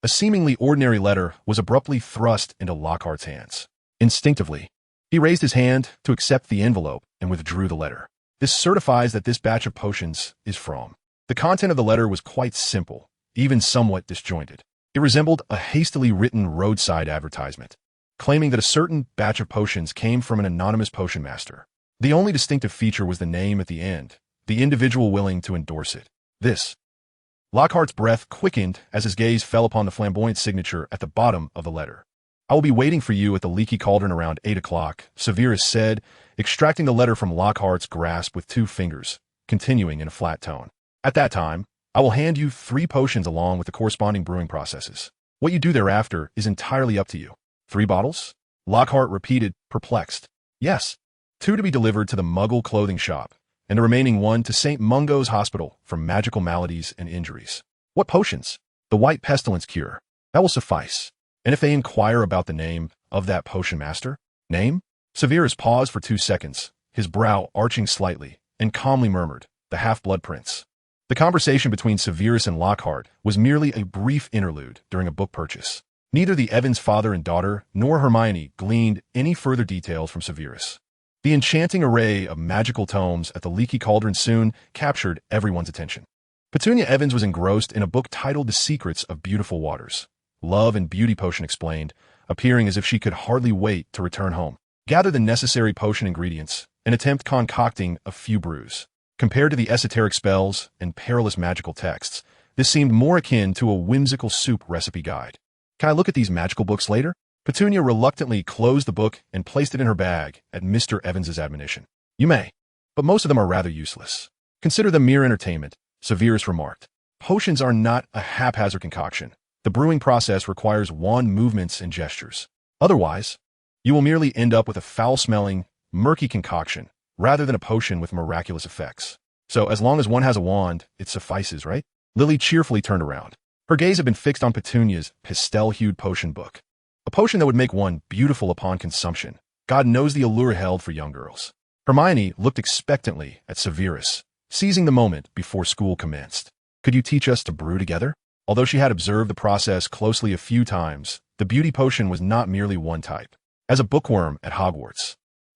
A seemingly ordinary letter was abruptly thrust into Lockhart's hands. Instinctively, he raised his hand to accept the envelope and withdrew the letter. This certifies that this batch of potions is from. The content of the letter was quite simple, even somewhat disjointed. It resembled a hastily written roadside advertisement, claiming that a certain batch of potions came from an anonymous potion master. The only distinctive feature was the name at the end, the individual willing to endorse it. This. Lockhart's breath quickened as his gaze fell upon the flamboyant signature at the bottom of the letter. "I will be waiting for you at the Leaky Cauldron around 8 o'clock, Severus said, extracting the letter from Lockhart's grasp with 2 fingers, continuing in a flat tone. "At that time, I will hand you 3 potions along with the corresponding brewing processes. What you do thereafter is entirely up to you." 3 bottles? Lockhart repeated, perplexed. "Yes. 2 to be delivered to the Muggle clothing shop, and the remaining 1 to St. Mungo's Hospital for magical maladies and injuries." "What potions?" "The white pestilence cure. That will suffice." "And if they inquire about the name of that potion master?" "Name?" Severus paused for 2 seconds, his brow arching slightly, and calmly murmured, "The Half-Blood Prince." The conversation between Severus and Lockhart was merely a brief interlude during a book purchase. Neither the Evans father and daughter nor Hermione gleaned any further details from Severus. The enchanting array of magical tomes at the Leaky Cauldron soon captured everyone's attention. Petunia Evans was engrossed in a book titled The Secrets of Beautiful Waters. Love and Beauty Potion explained, appearing as if she could hardly wait to return home, gather the necessary potion ingredients, and attempt concocting a few brews. Compared to the esoteric spells and perilous magical texts, this seemed more akin to a whimsical soup recipe guide. "Can I look at these magical books later?" Petunia reluctantly closed the book and placed it in her bag at Mr. Evans's admonition. "You may, but most of them are rather useless. Consider them mere entertainment," Severus remarked. "Potions are not a haphazard concoction. The brewing process requires wand movements and gestures. Otherwise, you will merely end up with a foul-smelling, murky concoction, rather than a potion with miraculous effects. So as long as one has a wand, it suffices, right?" Lily cheerfully turned around. Her gaze had been fixed on Petunia's pastel-hued potion book. A potion that would make one beautiful upon consumption. God knows the allure held for young girls. Hermione looked expectantly at Severus, seizing the moment before school commenced. "Could you teach us to brew together?" Although she had observed the process closely a few times, the beauty potion was not merely one type. As a bookworm at Hogwarts,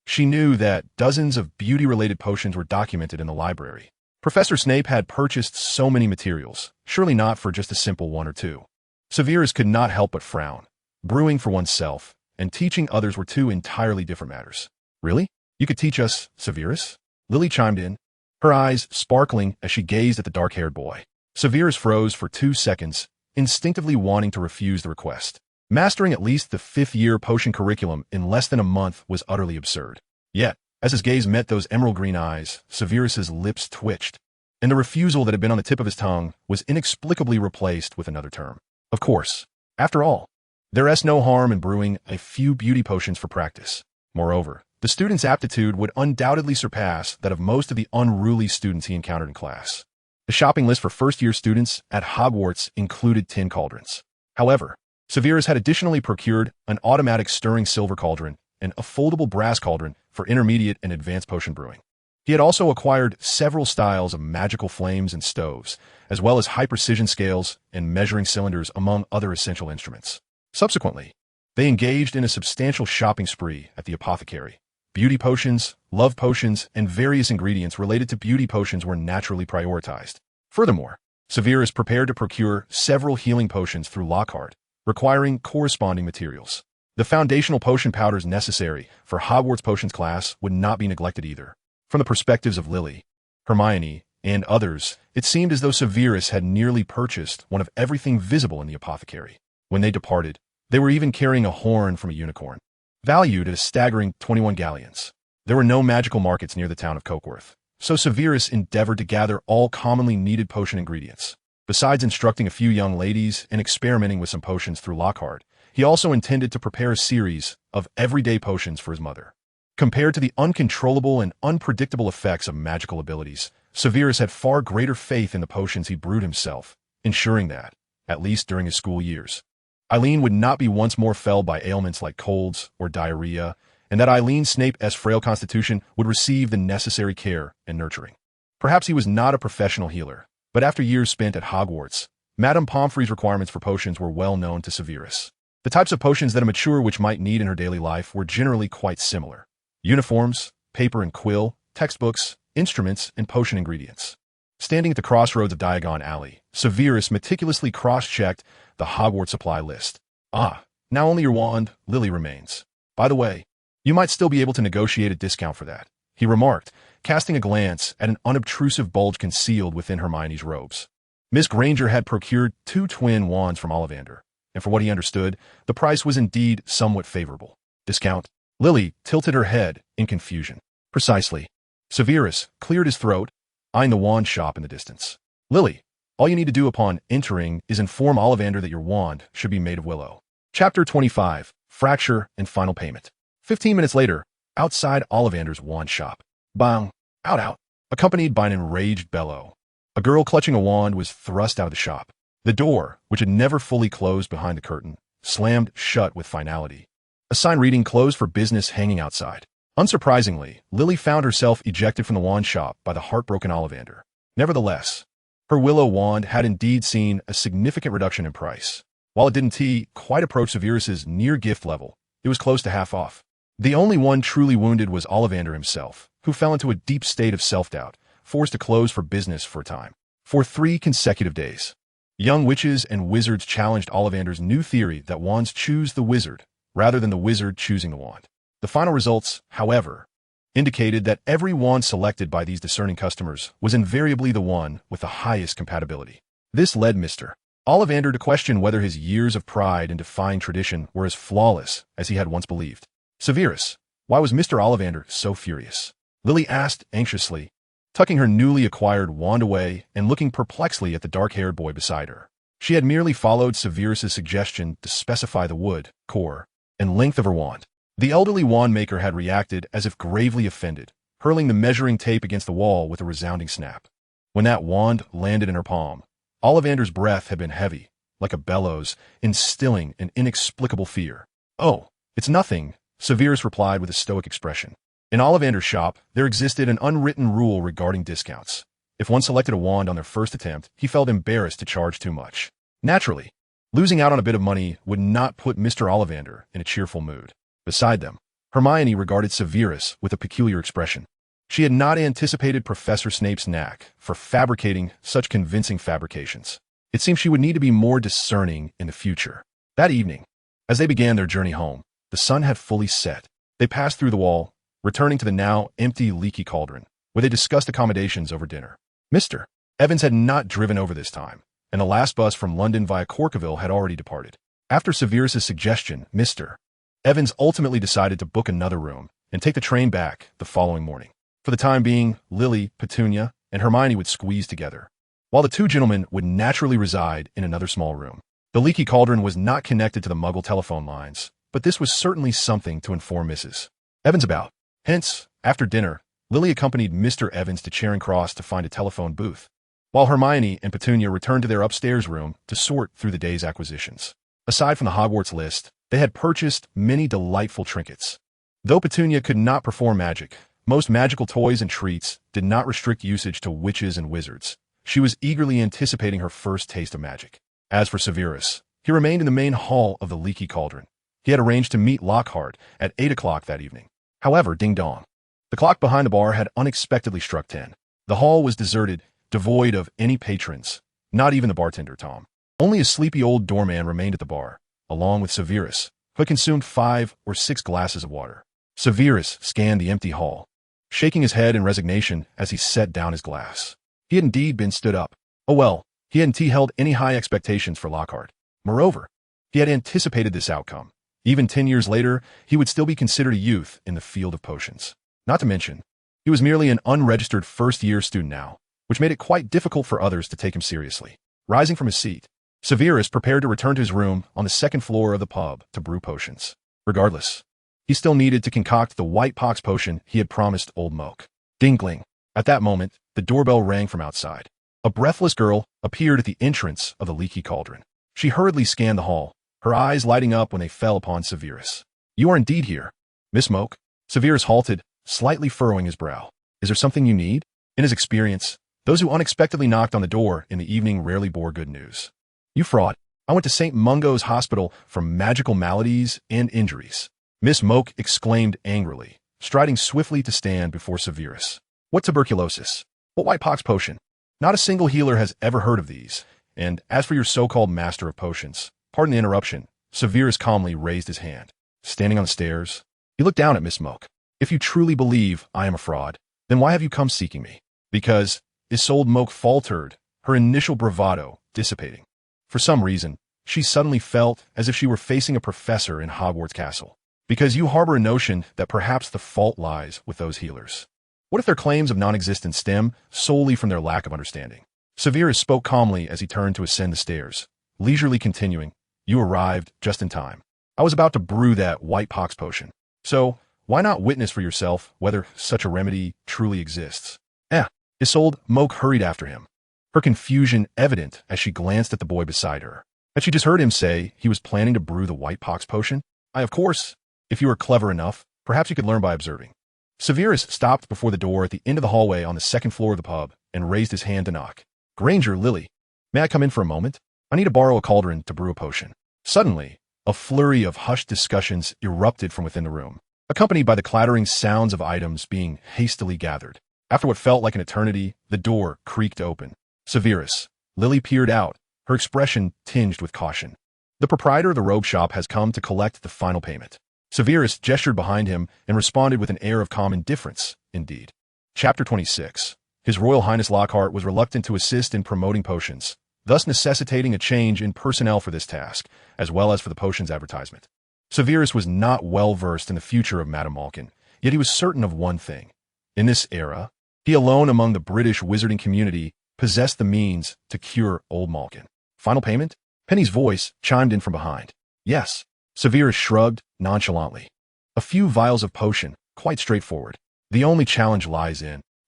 She knew that dozens of beauty-related potions were documented in the library. Professor Snape had purchased so many materials, surely not for just a simple one or two. Severus could not help but frown. Brewing for oneself and teaching others were two entirely different matters. Really? You could teach us, Severus? Lily chimed in, her eyes sparkling as she gazed at the dark-haired boy. Severus froze for 2 seconds, instinctively wanting to refuse the request. Mastering at least the 5th-year potion curriculum in less than a month was utterly absurd. Yet, as his gaze met those emerald-green eyes, Severus's lips twitched, and the refusal that had been on the tip of his tongue was inexplicably replaced with another term. Of course. After all, there's no harm in brewing a few beauty potions for practice. Moreover, the student's aptitude would undoubtedly surpass that of most of the unruly students he encountered in class. The shopping list for first-year students at Hogwarts included tin cauldrons. However, Severus had additionally procured an automatic stirring silver cauldron and a foldable brass cauldron for intermediate and advanced potion brewing. He had also acquired several styles of magical flames and stoves, as well as high-precision scales and measuring cylinders among other essential instruments. Subsequently, they engaged in a substantial shopping spree at the apothecary. Beauty potions, love potions, and various ingredients related to beauty potions were naturally prioritized. Furthermore, Severus prepared to procure several healing potions through Lockhart, requiring corresponding materials. The foundational potion powders necessary for Hogwarts Potions class would not be neglected either. From the perspectives of Lily, Hermione, and others, it seemed as though Severus had nearly purchased one of everything visible in the apothecary. When they departed, they were even carrying a horn from a unicorn, valued at a staggering 21 galleons. There were no magical markets near the town of Cokeworth, so Severus endeavored to gather all commonly needed potion ingredients. Besides instructing a few young ladies and experimenting with some potions through Lockhart, he also intended to prepare a series of everyday potions for his mother. Compared to the uncontrollable and unpredictable effects of magical abilities, Severus had far greater faith in the potions he brewed himself, ensuring that, at least during his school years, Eileen would not be once more felled by ailments like colds or diarrhea, and that Eileen Snape's frail constitution would receive the necessary care and nurturing. Perhaps he was not a professional healer, but after years spent at Hogwarts, Madame Pomfrey's requirements for potions were well known to Severus. The types of potions that a mature witch might need in her daily life were generally quite similar. Uniforms, paper and quill, textbooks, instruments, and potion ingredients. Standing at the crossroads of Diagon Alley, Severus meticulously cross-checked the Hogwarts supply list. Ah, now only your wand, Lily, remains. By the way, you might still be able to negotiate a discount for that, he remarked, casting a glance at an unobtrusive bulge concealed within Hermione's robes. Miss Granger had procured 2 twin wands from Ollivander, and for what he understood, the price was indeed somewhat favorable. Discount? Lily tilted her head in confusion. Precisely. Severus cleared his throat, eyeing the wand shop in the distance. Lily, all you need to do upon entering is inform Ollivander that your wand should be made of willow. Chapter 25, Fracture and Final Payment. 15 minutes later, outside Ollivander's wand shop. Bang! Out, out! Accompanied by an enraged bellow. A girl clutching a wand was thrust out of the shop. The door, which had never fully closed behind the curtain, slammed shut with finality. A sign reading "Closed for business" hanging outside. Unsurprisingly, Lily found herself ejected from the wand shop by the heartbroken Ollivander. Nevertheless, her willow wand had indeed seen a significant reduction in price. While it didn't quite approach Severus's near-gift level, it was close to half off. The only one truly wounded was Ollivander himself, who fell into a deep state of self-doubt, forced to close for business for a time. For 3 consecutive days, young witches and wizards challenged Ollivander's new theory that wands choose the wizard, rather than the wizard choosing the wand. The final results, however, indicated that every wand selected by these discerning customers was invariably the one with the highest compatibility. This led Mr. Ollivander to question whether his years of pride in defying tradition were as flawless as he had once believed. Severus, why was Mr. Ollivander so furious? Lily asked anxiously, tucking her newly acquired wand away and looking perplexedly at the dark-haired boy beside her. She had merely followed Severus's suggestion to specify the wood, core, and length of her wand. The elderly wand maker had reacted as if gravely offended, hurling the measuring tape against the wall with a resounding snap. When that wand landed in her palm, Ollivander's breath had been heavy, like a bellows, instilling an inexplicable fear. "Oh, it's nothing," Severus replied with a stoic expression. In Ollivander's shop, there existed an unwritten rule regarding discounts. If one selected a wand on their first attempt, he felt embarrassed to charge too much. Naturally, losing out on a bit of money would not put Mr. Ollivander in a cheerful mood. Beside them, Hermione regarded Severus with a peculiar expression. She had not anticipated Professor Snape's knack for fabricating such convincing fabrications. It seemed she would need to be more discerning in the future. That evening, as they began their journey home, the sun had fully set. They passed through the wall, returning to the now empty leaky cauldron, where they discussed accommodations over dinner. Mr. Evans had not driven over this time, and the last bus from London via Corkerville had already departed. After Severus's suggestion, Mr. Evans ultimately decided to book another room and take the train back the following morning. For the time being, Lily, Petunia, and Hermione would squeeze together, while the two gentlemen would naturally reside in another small room. The leaky cauldron was not connected to the Muggle telephone lines, but this was certainly something to inform Mrs. Evans about. Hence, after dinner, Lily accompanied Mr. Evans to Charing Cross to find a telephone booth, while Hermione and Petunia returned to their upstairs room to sort through the day's acquisitions. Aside from the Hogwarts list, they had purchased many delightful trinkets. Though Petunia could not perform magic, most magical toys and treats did not restrict usage to witches and wizards. She was eagerly anticipating her first taste of magic. As for Severus, he remained in the main hall of the leaky cauldron. He had arranged to meet Lockhart at 8 o'clock that evening. However, ding-dong. The clock behind the bar had unexpectedly struck 10. The hall was deserted, devoid of any patrons, not even the bartender, Tom. Only a sleepy old doorman remained at the bar, along with Severus, who had consumed 5 or 6 glasses of water. Severus scanned the empty hall, shaking his head in resignation as he set down his glass. He had indeed been stood up. Oh well, he hadn't held any high expectations for Lockhart. Moreover, he had anticipated this outcome. Even 10 years later, he would still be considered a youth in the field of potions. Not to mention, he was merely an unregistered first-year student now, which made it quite difficult for others to take him seriously. Rising from his seat, Severus prepared to return to his room on the second floor of the pub to brew potions. Regardless, he still needed to concoct the white pox potion he had promised Old Moke. Dingling. At that moment, the doorbell rang from outside. A breathless girl appeared at the entrance of the leaky cauldron. She hurriedly scanned the hall, her eyes lighting up when they fell upon Severus. "You are indeed here, Miss Moke." Severus halted, slightly furrowing his brow. "Is there something you need?" In his experience, those who unexpectedly knocked on the door in the evening rarely bore good news. "You fraud. I went to St. Mungo's Hospital for magical maladies and injuries." Miss Moke exclaimed angrily, striding swiftly to stand before Severus. "What tuberculosis? What white pox potion? Not a single healer has ever heard of these. And as for your so-called master of potions," pardon the interruption, Severus calmly raised his hand. Standing on the stairs, he looked down at Miss Moke. "If you truly believe I am a fraud, then why have you come seeking me?" "Because," Isolde Moke faltered, her initial bravado dissipating. For some reason, she suddenly felt as if she were facing a professor in Hogwarts Castle. "Because you harbor a notion that perhaps the fault lies with those healers. What if their claims of non-existence stem solely from their lack of understanding?" Severus spoke calmly as he turned to ascend the stairs, leisurely continuing, "You arrived just in time. I was about to brew that white pox potion. So, why not witness for yourself whether such a remedy truly exists?" Isolde Moke hurried after him, her confusion evident as she glanced at the boy beside her. Had she just heard him say he was planning to brew the white pox potion? Of course, if you were clever enough, perhaps you could learn by observing." Severus stopped before the door at the end of the hallway on the second floor of the pub and raised his hand to knock. "Granger, Lily, may I come in for a moment? I need to borrow a cauldron to brew a potion." Suddenly, a flurry of hushed discussions erupted from within the room, accompanied by the clattering sounds of items being hastily gathered. After what felt like an eternity, the door creaked open. Severus, Lily peered out, her expression tinged with caution. "The proprietor of the robe shop has come to collect the final payment." Severus gestured behind him and responded with an air of calm indifference, indeed. Chapter 26. His Royal Highness Lockhart was reluctant to assist in promoting potions, thus necessitating a change in personnel for this task, as well as for the potions advertisement. Severus was not well versed in the future of Madame Malkin, yet he was certain of one thing. In this era, he alone among the British wizarding community possessed the means to cure old Malkin. "Final payment?" Penny's voice chimed in from behind. "Yes." Severus shrugged nonchalantly. "A few vials of potion, quite straightforward. The only challenge lies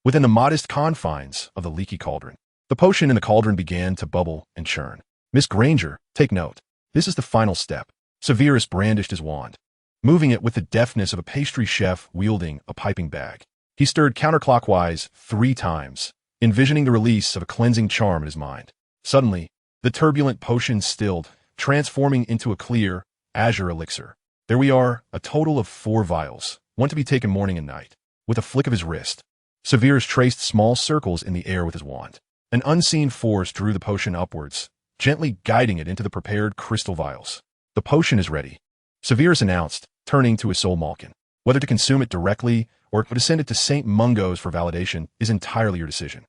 within the modest confines of the leaky cauldron." The potion in the cauldron began to bubble and churn. "Miss Granger, take note. This is the final step." Severus brandished his wand, moving it with the deftness of a pastry chef wielding a piping bag. He stirred counterclockwise 3 times, envisioning the release of a cleansing charm in his mind. Suddenly, the turbulent potion stilled, transforming into a clear, azure elixir. There we are, a total of 4 vials, one to be taken morning and night. With a flick of his wrist, Severus traced small circles in the air with his wand. An unseen force drew the potion upwards, gently guiding it into the prepared crystal vials. The potion is ready, Severus announced, turning to his soul Malkin. Whether to consume it directly or to send it to St. Mungo's for validation is entirely your decision.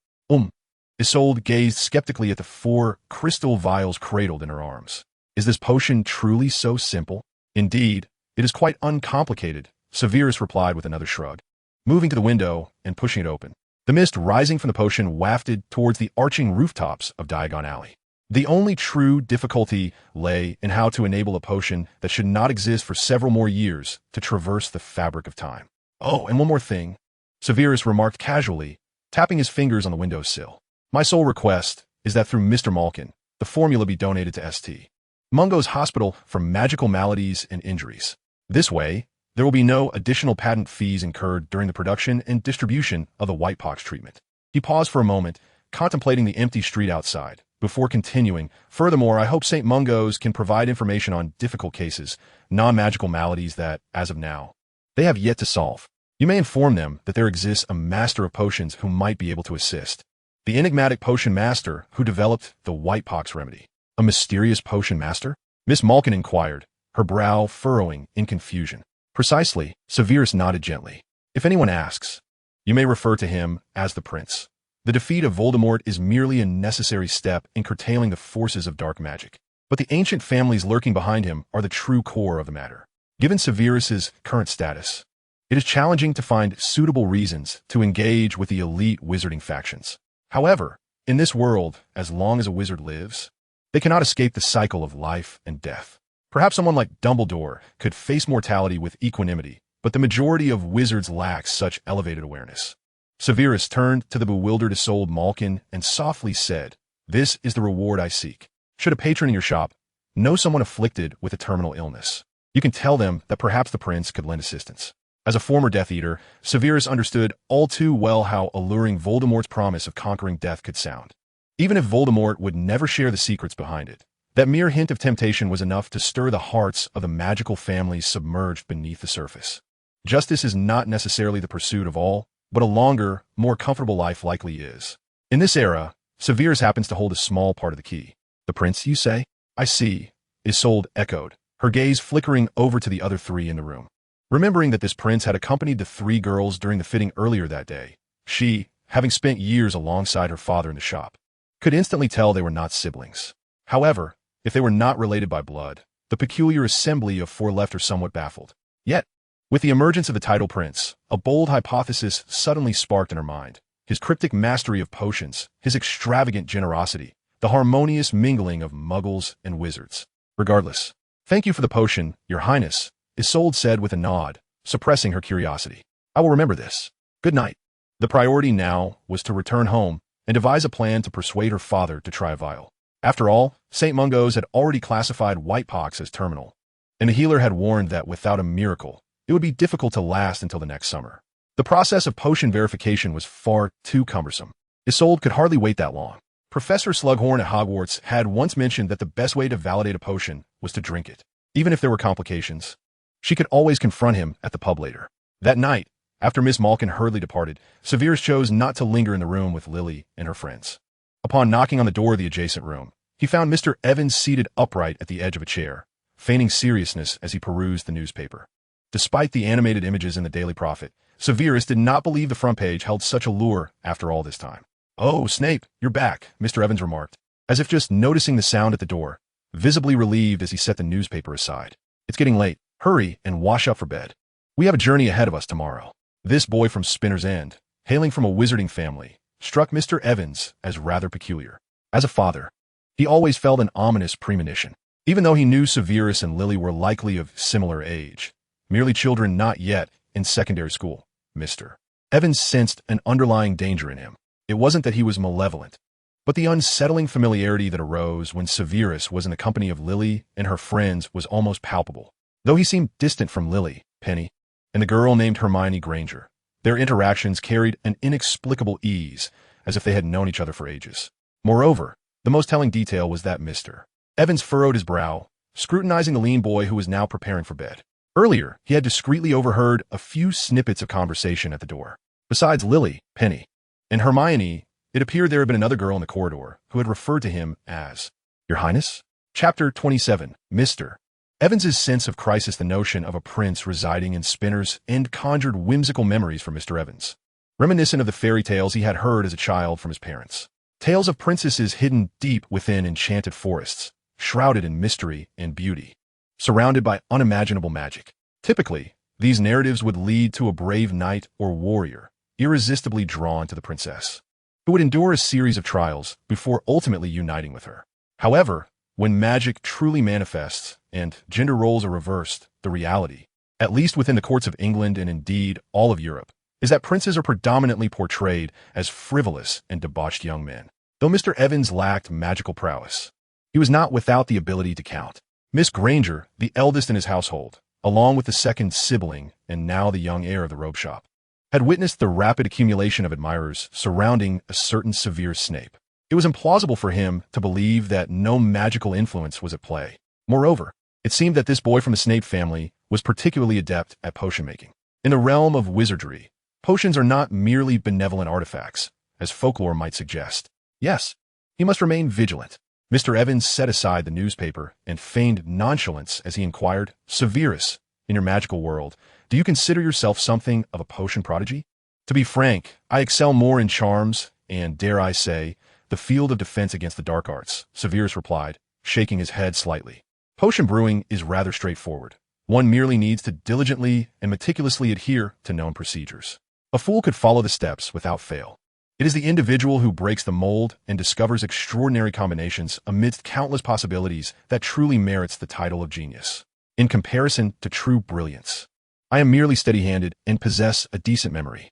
Isolde gazed skeptically at the 4 crystal vials cradled in her arms. Is this potion truly so simple? Indeed, it is quite uncomplicated, Severus replied with another shrug. Moving to the window and pushing it open, the mist rising from the potion wafted towards the arching rooftops of Diagon Alley. The only true difficulty lay in how to enable a potion that should not exist for several more years to traverse the fabric of time. Oh, and one more thing, Severus remarked casually, tapping his fingers on the windowsill. My sole request is that through Mr. Malkin, the formula be donated to St. Mungo's Hospital for Magical Maladies and Injuries. This way, there will be no additional patent fees incurred during the production and distribution of the whitepox treatment. He paused for a moment, contemplating the empty street outside, before continuing. Furthermore, I hope St. Mungo's can provide information on difficult cases, non-magical maladies that, as of now, they have yet to solve. You may inform them that there exists a master of potions who might be able to assist. The enigmatic potion master who developed the whitepox remedy. A mysterious potion master? Miss Malkin inquired, her brow furrowing in confusion. Precisely, Severus nodded gently. If anyone asks, you may refer to him as the prince. The defeat of Voldemort is merely a necessary step in curtailing the forces of dark magic. But the ancient families lurking behind him are the true core of the matter. Given Severus's current status, it is challenging to find suitable reasons to engage with the elite wizarding factions. However, in this world, as long as a wizard lives, they cannot escape the cycle of life and death. Perhaps someone like Dumbledore could face mortality with equanimity, but the majority of wizards lack such elevated awareness. Severus turned to the bewildered Isolde Malkin and softly said, "This is the reward I seek. Should a patron in your shop know someone afflicted with a terminal illness, you can tell them that perhaps the prince could lend assistance." As a former Death Eater, Severus understood all too well how alluring Voldemort's promise of conquering death could sound. Even if Voldemort would never share the secrets behind it, that mere hint of temptation was enough to stir the hearts of the magical families submerged beneath the surface. Justice is not necessarily the pursuit of all, but a longer, more comfortable life likely is. In this era, Severus happens to hold a small part of the key. The prince, you say? I see, Isolde echoed, her gaze flickering over to the other 3 in the room. Remembering that this prince had accompanied the 3 girls during the fitting earlier that day, she, having spent years alongside her father in the shop, could instantly tell they were not siblings. However, if they were not related by blood, the peculiar assembly of 4 left her somewhat baffled. Yet, with the emergence of the title prince, a bold hypothesis suddenly sparked in her mind. His cryptic mastery of potions, his extravagant generosity, the harmonious mingling of muggles and wizards. Regardless, thank you for the potion, Your Highness, Isolde said with a nod, suppressing her curiosity. I will remember this. Good night. The priority now was to return home and devise a plan to persuade her father to try a vial. After all, St. Mungo's had already classified whitepox as terminal, and the healer had warned that without a miracle, it would be difficult to last until the next summer. The process of potion verification was far too cumbersome. Isolde could hardly wait that long. Professor Slughorn at Hogwarts had once mentioned that the best way to validate a potion was to drink it. Even if there were complications, she could always confront him at the pub later. That night, after Miss Malkin hurriedly departed, Severus chose not to linger in the room with Lily and her friends. Upon knocking on the door of the adjacent room, he found Mr. Evans seated upright at the edge of a chair, feigning seriousness as he perused the newspaper. Despite the animated images in the Daily Prophet, Severus did not believe the front page held such allure after all this time. "Oh, Snape, you're back," Mr. Evans remarked, as if just noticing the sound at the door, visibly relieved as he set the newspaper aside. "It's getting late. Hurry and wash up for bed. We have a journey ahead of us tomorrow." This boy from Spinner's End, hailing from a wizarding family, struck Mr. Evans as rather peculiar. As a father, he always felt an ominous premonition. Even though he knew Severus and Lily were likely of similar age, merely children not yet in secondary school, Mr. Evans sensed an underlying danger in him. It wasn't that he was malevolent, but the unsettling familiarity that arose when Severus was in the company of Lily and her friends was almost palpable. Though he seemed distant from Lily, Penny, and the girl named Hermione Granger, their interactions carried an inexplicable ease, as if they had known each other for ages. Moreover, the most telling detail was that Mr. Evans furrowed his brow, scrutinizing the lean boy who was now preparing for bed. Earlier, he had discreetly overheard a few snippets of conversation at the door. Besides Lily, Penny, and Hermione, it appeared there had been another girl in the corridor who had referred to him as Your Highness. Chapter 27. Mr. Evans's sense of crisis, the notion of a prince residing in Spinner's End, conjured whimsical memories for Mr. Evans, reminiscent of the fairy tales he had heard as a child from his parents. Tales of princesses hidden deep within enchanted forests, shrouded in mystery and beauty, surrounded by unimaginable magic. Typically, these narratives would lead to a brave knight or warrior, irresistibly drawn to the princess, who would endure a series of trials before ultimately uniting with her. However, when magic truly manifests and gender roles are reversed, the reality, at least within the courts of England and indeed all of Europe, is that princes are predominantly portrayed as frivolous and debauched young men. Though Mr. Evans lacked magical prowess, he was not without the ability to count. Miss Granger, the eldest in his household, along with the second sibling and now the young heir of the robe shop, had witnessed the rapid accumulation of admirers surrounding a certain Severus Snape. It was implausible for him to believe that no magical influence was at play. Moreover, it seemed that this boy from the Snape family was particularly adept at potion making. In the realm of wizardry, potions are not merely benevolent artifacts, as folklore might suggest. Yes, he must remain vigilant. Mr. Evans set aside the newspaper and feigned nonchalance as he inquired, Severus, in your magical world, do you consider yourself something of a potion prodigy? To be frank, I excel more in charms and, dare I say, the field of defense against the dark arts, Severus replied, shaking his head slightly. Potion brewing is rather straightforward. One merely needs to diligently and meticulously adhere to known procedures. A fool could follow the steps without fail. It is the individual who breaks the mold and discovers extraordinary combinations amidst countless possibilities that truly merits the title of genius. In comparison to true brilliance, I am merely steady-handed and possess a decent memory.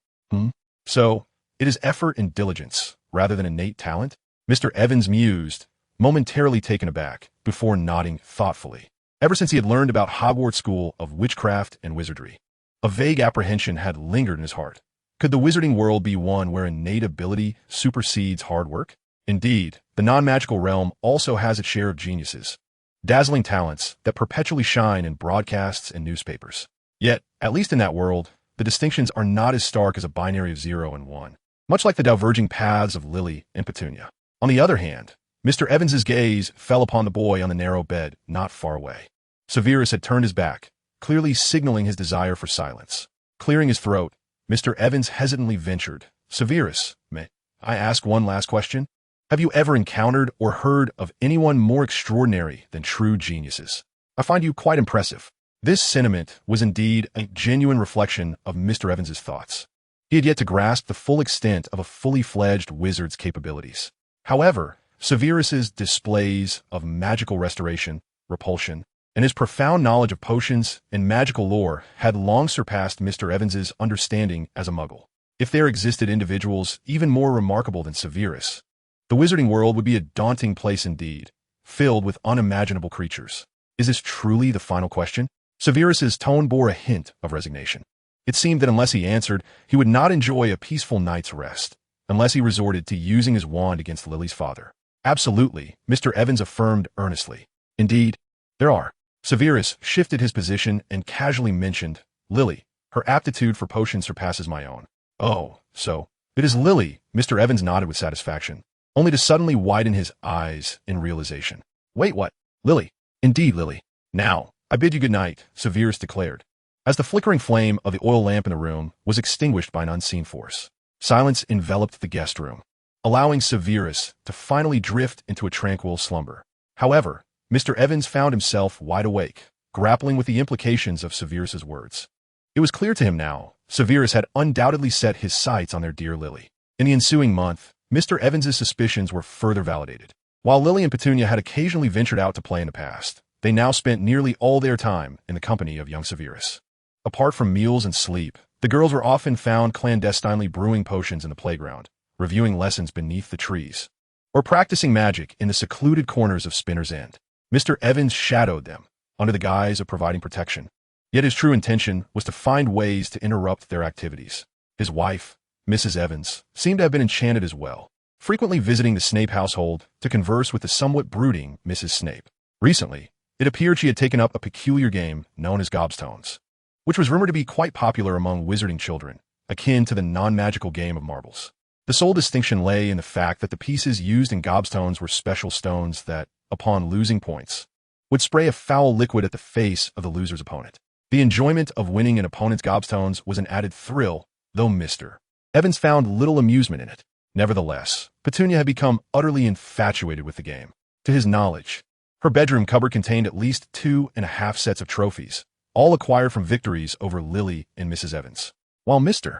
So, it is effort and diligence, rather than innate talent? Mr. Evans mused, momentarily taken aback, before nodding thoughtfully. Ever since he had learned about Hogwarts School of Witchcraft and Wizardry, a vague apprehension had lingered in his heart. Could the wizarding world be one where innate ability supersedes hard work? Indeed, the non-magical realm also has its share of geniuses, dazzling talents that perpetually shine in broadcasts and newspapers. Yet, at least in that world, the distinctions are not as stark as a binary of 0 and 1, much like the diverging paths of Lily and Petunia. On the other hand, Mr. Evans's gaze fell upon the boy on the narrow bed not far away. Severus had turned his back, clearly signaling his desire for silence. Clearing his throat, Mr. Evans hesitantly ventured, Severus, may I ask one last question? Have you ever encountered or heard of anyone more extraordinary than true geniuses? I find you quite impressive. This sentiment was indeed a genuine reflection of Mr. Evans's thoughts. He had yet to grasp the full extent of a fully fledged wizard's capabilities. However, Severus's displays of magical restoration, repulsion, and his profound knowledge of potions and magical lore had long surpassed Mr. Evans's understanding as a muggle. If there existed individuals even more remarkable than Severus, the wizarding world would be a daunting place indeed, filled with unimaginable creatures. Is this truly the final question? Severus's tone bore a hint of resignation. It seemed that unless he answered, he would not enjoy a peaceful night's rest, unless he resorted to using his wand against Lily's father. Absolutely, Mr. Evans affirmed earnestly. Indeed, there are. Severus shifted his position and casually mentioned, Lily, her aptitude for potions surpasses my own. Oh, so, it is Lily, Mr. Evans nodded with satisfaction, only to suddenly widen his eyes in realization. Wait, what? Lily. Indeed, Lily. Now, I bid you good night, Severus declared, as the flickering flame of the oil lamp in the room was extinguished by an unseen force. Silence enveloped the guest room, allowing Severus to finally drift into a tranquil slumber. However, Mr. Evans found himself wide awake, grappling with the implications of Severus's words. It was clear to him now, Severus had undoubtedly set his sights on their dear Lily. In the ensuing month, Mr. Evans's suspicions were further validated. While Lily and Petunia had occasionally ventured out to play in the past, they now spent nearly all their time in the company of young Severus. Apart from meals and sleep, the girls were often found clandestinely brewing potions in the playground, reviewing lessons beneath the trees, or practicing magic in the secluded corners of Spinner's End. Mr. Evans shadowed them, under the guise of providing protection. Yet his true intention was to find ways to interrupt their activities. His wife, Mrs. Evans, seemed to have been enchanted as well, frequently visiting the Snape household to converse with the somewhat brooding Mrs. Snape. Recently, It appeared she had taken up a peculiar game known as gobstones, which was rumored to be quite popular among wizarding children, akin to the non-magical game of marbles. The sole distinction lay in the fact that the pieces used in gobstones were special stones that, upon losing points, would spray a foul liquid at the face of the loser's opponent. The enjoyment of winning an opponent's gobstones was an added thrill, though Mr. Evans found little amusement in it. Nevertheless, Petunia had become utterly infatuated with the game. To his knowledge, her bedroom cupboard contained at least 2.5 sets of trophies, all acquired from victories over Lily and Mrs. Evans. While Mr.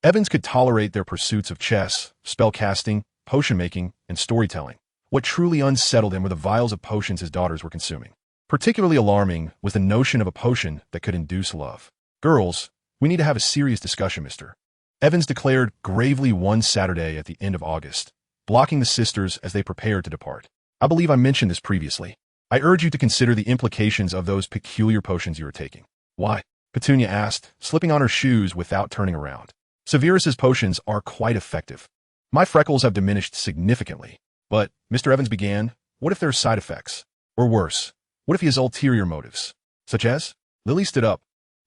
Evans could tolerate their pursuits of chess, spellcasting, potion-making, and storytelling, what truly unsettled him were the vials of potions his daughters were consuming. Particularly alarming was the notion of a potion that could induce love. "Girls, we need to have a serious discussion, Mr. Evans declared gravely one Saturday at the end of August, blocking the sisters as they prepared to depart. "I believe I mentioned this previously. I urge you to consider the implications of those peculiar potions you are taking." "Why?" Petunia asked, slipping on her shoes without turning around. "Severus's potions are quite effective. My freckles have diminished significantly." "But," Mr. Evans began, "what if there are side effects? Or worse, what if he has ulterior motives? Such as?" Lily stood up,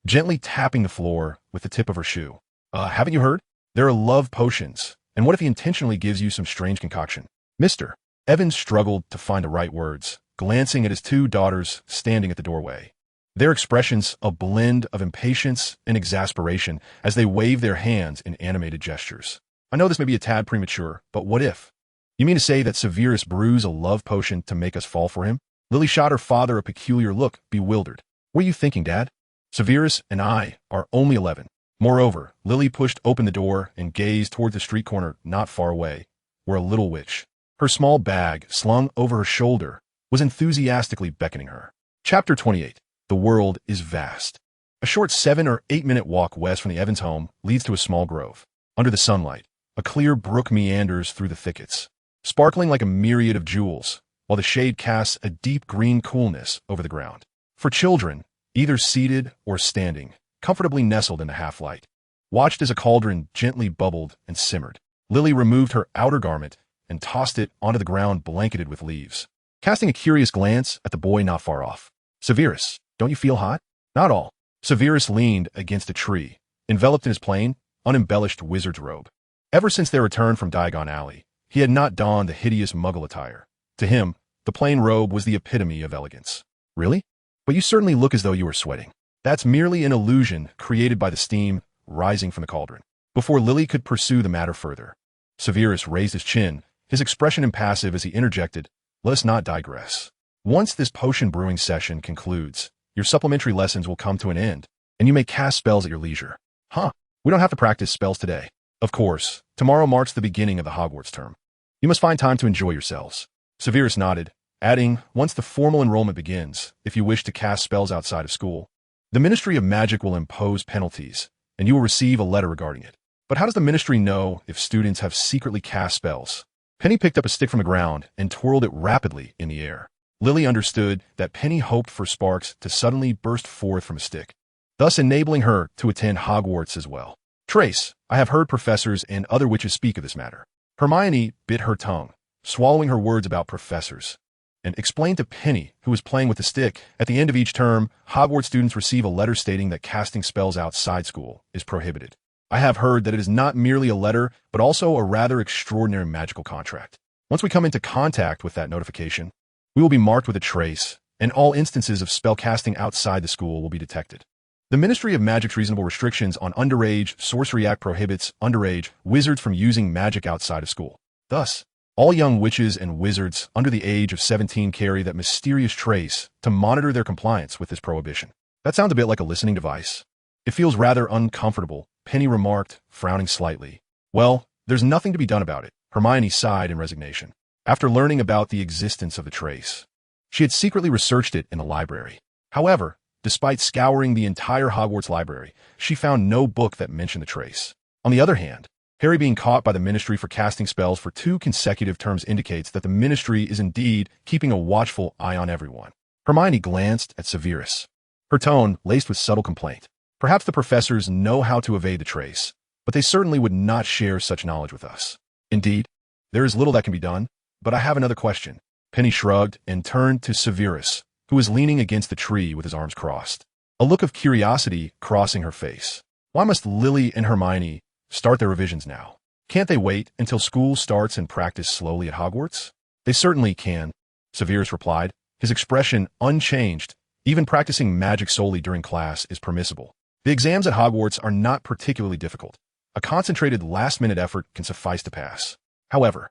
gently tapping the floor with the tip of her shoe. Haven't you heard? There are love potions. And what if he intentionally gives you some strange concoction?" Mr. Evans struggled to find the right words, glancing at his two daughters standing at the doorway. Their expressions a blend of impatience and exasperation as they waved their hands in animated gestures. "I know this may be a tad premature, but what if? You mean to say that Severus brews a love potion to make us fall for him?" Lily shot her father a peculiar look, bewildered. "What are you thinking, Dad? Severus and I are only 11. Moreover, Lily pushed open the door and gazed toward the street corner not far away, where a little witch, her small bag slung over her shoulder, was enthusiastically beckoning her. Chapter 28. The world is vast. A short 7 or 8 minute walk west from the Evans home leads to a small grove. Under the sunlight, a clear brook meanders through the thickets, sparkling like a myriad of jewels, while the shade casts a deep green coolness over the ground. For children, either seated or standing, comfortably nestled in the half-light, watched as a cauldron gently bubbled and simmered. Lily removed her outer garment and tossed it onto the ground blanketed with leaves, casting a curious glance at the boy not far off. "Severus, don't you feel hot?" "Not all." Severus leaned against a tree, enveloped in his plain, unembellished wizard's robe. Ever since their return from Diagon Alley, he had not donned the hideous muggle attire. To him, the plain robe was the epitome of elegance. "Really? But you certainly look as though you were sweating." "That's merely an illusion created by the steam rising from the cauldron." Before Lily could pursue the matter further, Severus raised his chin, his expression impassive as he interjected, "Let us not digress. Once this potion brewing session concludes, your supplementary lessons will come to an end, and you may cast spells at your leisure." "Huh, we don't have to practice spells today." "Of course, tomorrow marks the beginning of the Hogwarts term. You must find time to enjoy yourselves." Severus nodded, adding, "Once the formal enrollment begins, if you wish to cast spells outside of school, the Ministry of Magic will impose penalties, and you will receive a letter regarding it." "But how does the Ministry know if students have secretly cast spells?" Penny picked up a stick from the ground and twirled it rapidly in the air. Lily understood that Penny hoped for sparks to suddenly burst forth from a stick, thus enabling her to attend Hogwarts as well. "Trace, I have heard professors and other witches speak of this matter." Hermione bit her tongue, swallowing her words about professors, and explained to Penny, who was playing with the stick, "At the end of each term, Hogwarts students receive a letter stating that casting spells outside school is prohibited. I have heard that it is not merely a letter, but also a rather extraordinary magical contract. Once we come into contact with that notification, we will be marked with a trace, and all instances of spell casting outside the school will be detected. The Ministry of Magic's reasonable restrictions on Underage Sorcery Act prohibits underage wizards from using magic outside of school. Thus, all young witches and wizards under the age of 17 carry that mysterious trace to monitor their compliance with this prohibition." "That sounds a bit like a listening device." "It feels rather uncomfortable," Penny remarked, frowning slightly. "Well, there's nothing to be done about it." Hermione sighed in resignation. After learning about the existence of the trace, she had secretly researched it in the library. However, despite scouring the entire Hogwarts library, she found no book that mentioned the trace. On the other hand, Harry being caught by the Ministry for casting spells for 2 consecutive terms indicates that the Ministry is indeed keeping a watchful eye on everyone. Hermione glanced at Severus, her tone laced with subtle complaint. "Perhaps the professors know how to evade the trace, but they certainly would not share such knowledge with us." "Indeed, there is little that can be done, but I have another question." Penny shrugged and turned to Severus, who was leaning against the tree with his arms crossed, a look of curiosity crossing her face. Why must Lily and Hermione start their revisions now? Can't they wait until school starts and practice slowly at Hogwarts? They certainly can, Severus replied, his expression unchanged. Even practicing magic solely during class is permissible. The exams at Hogwarts are not particularly difficult. A concentrated last-minute effort can suffice to pass. However,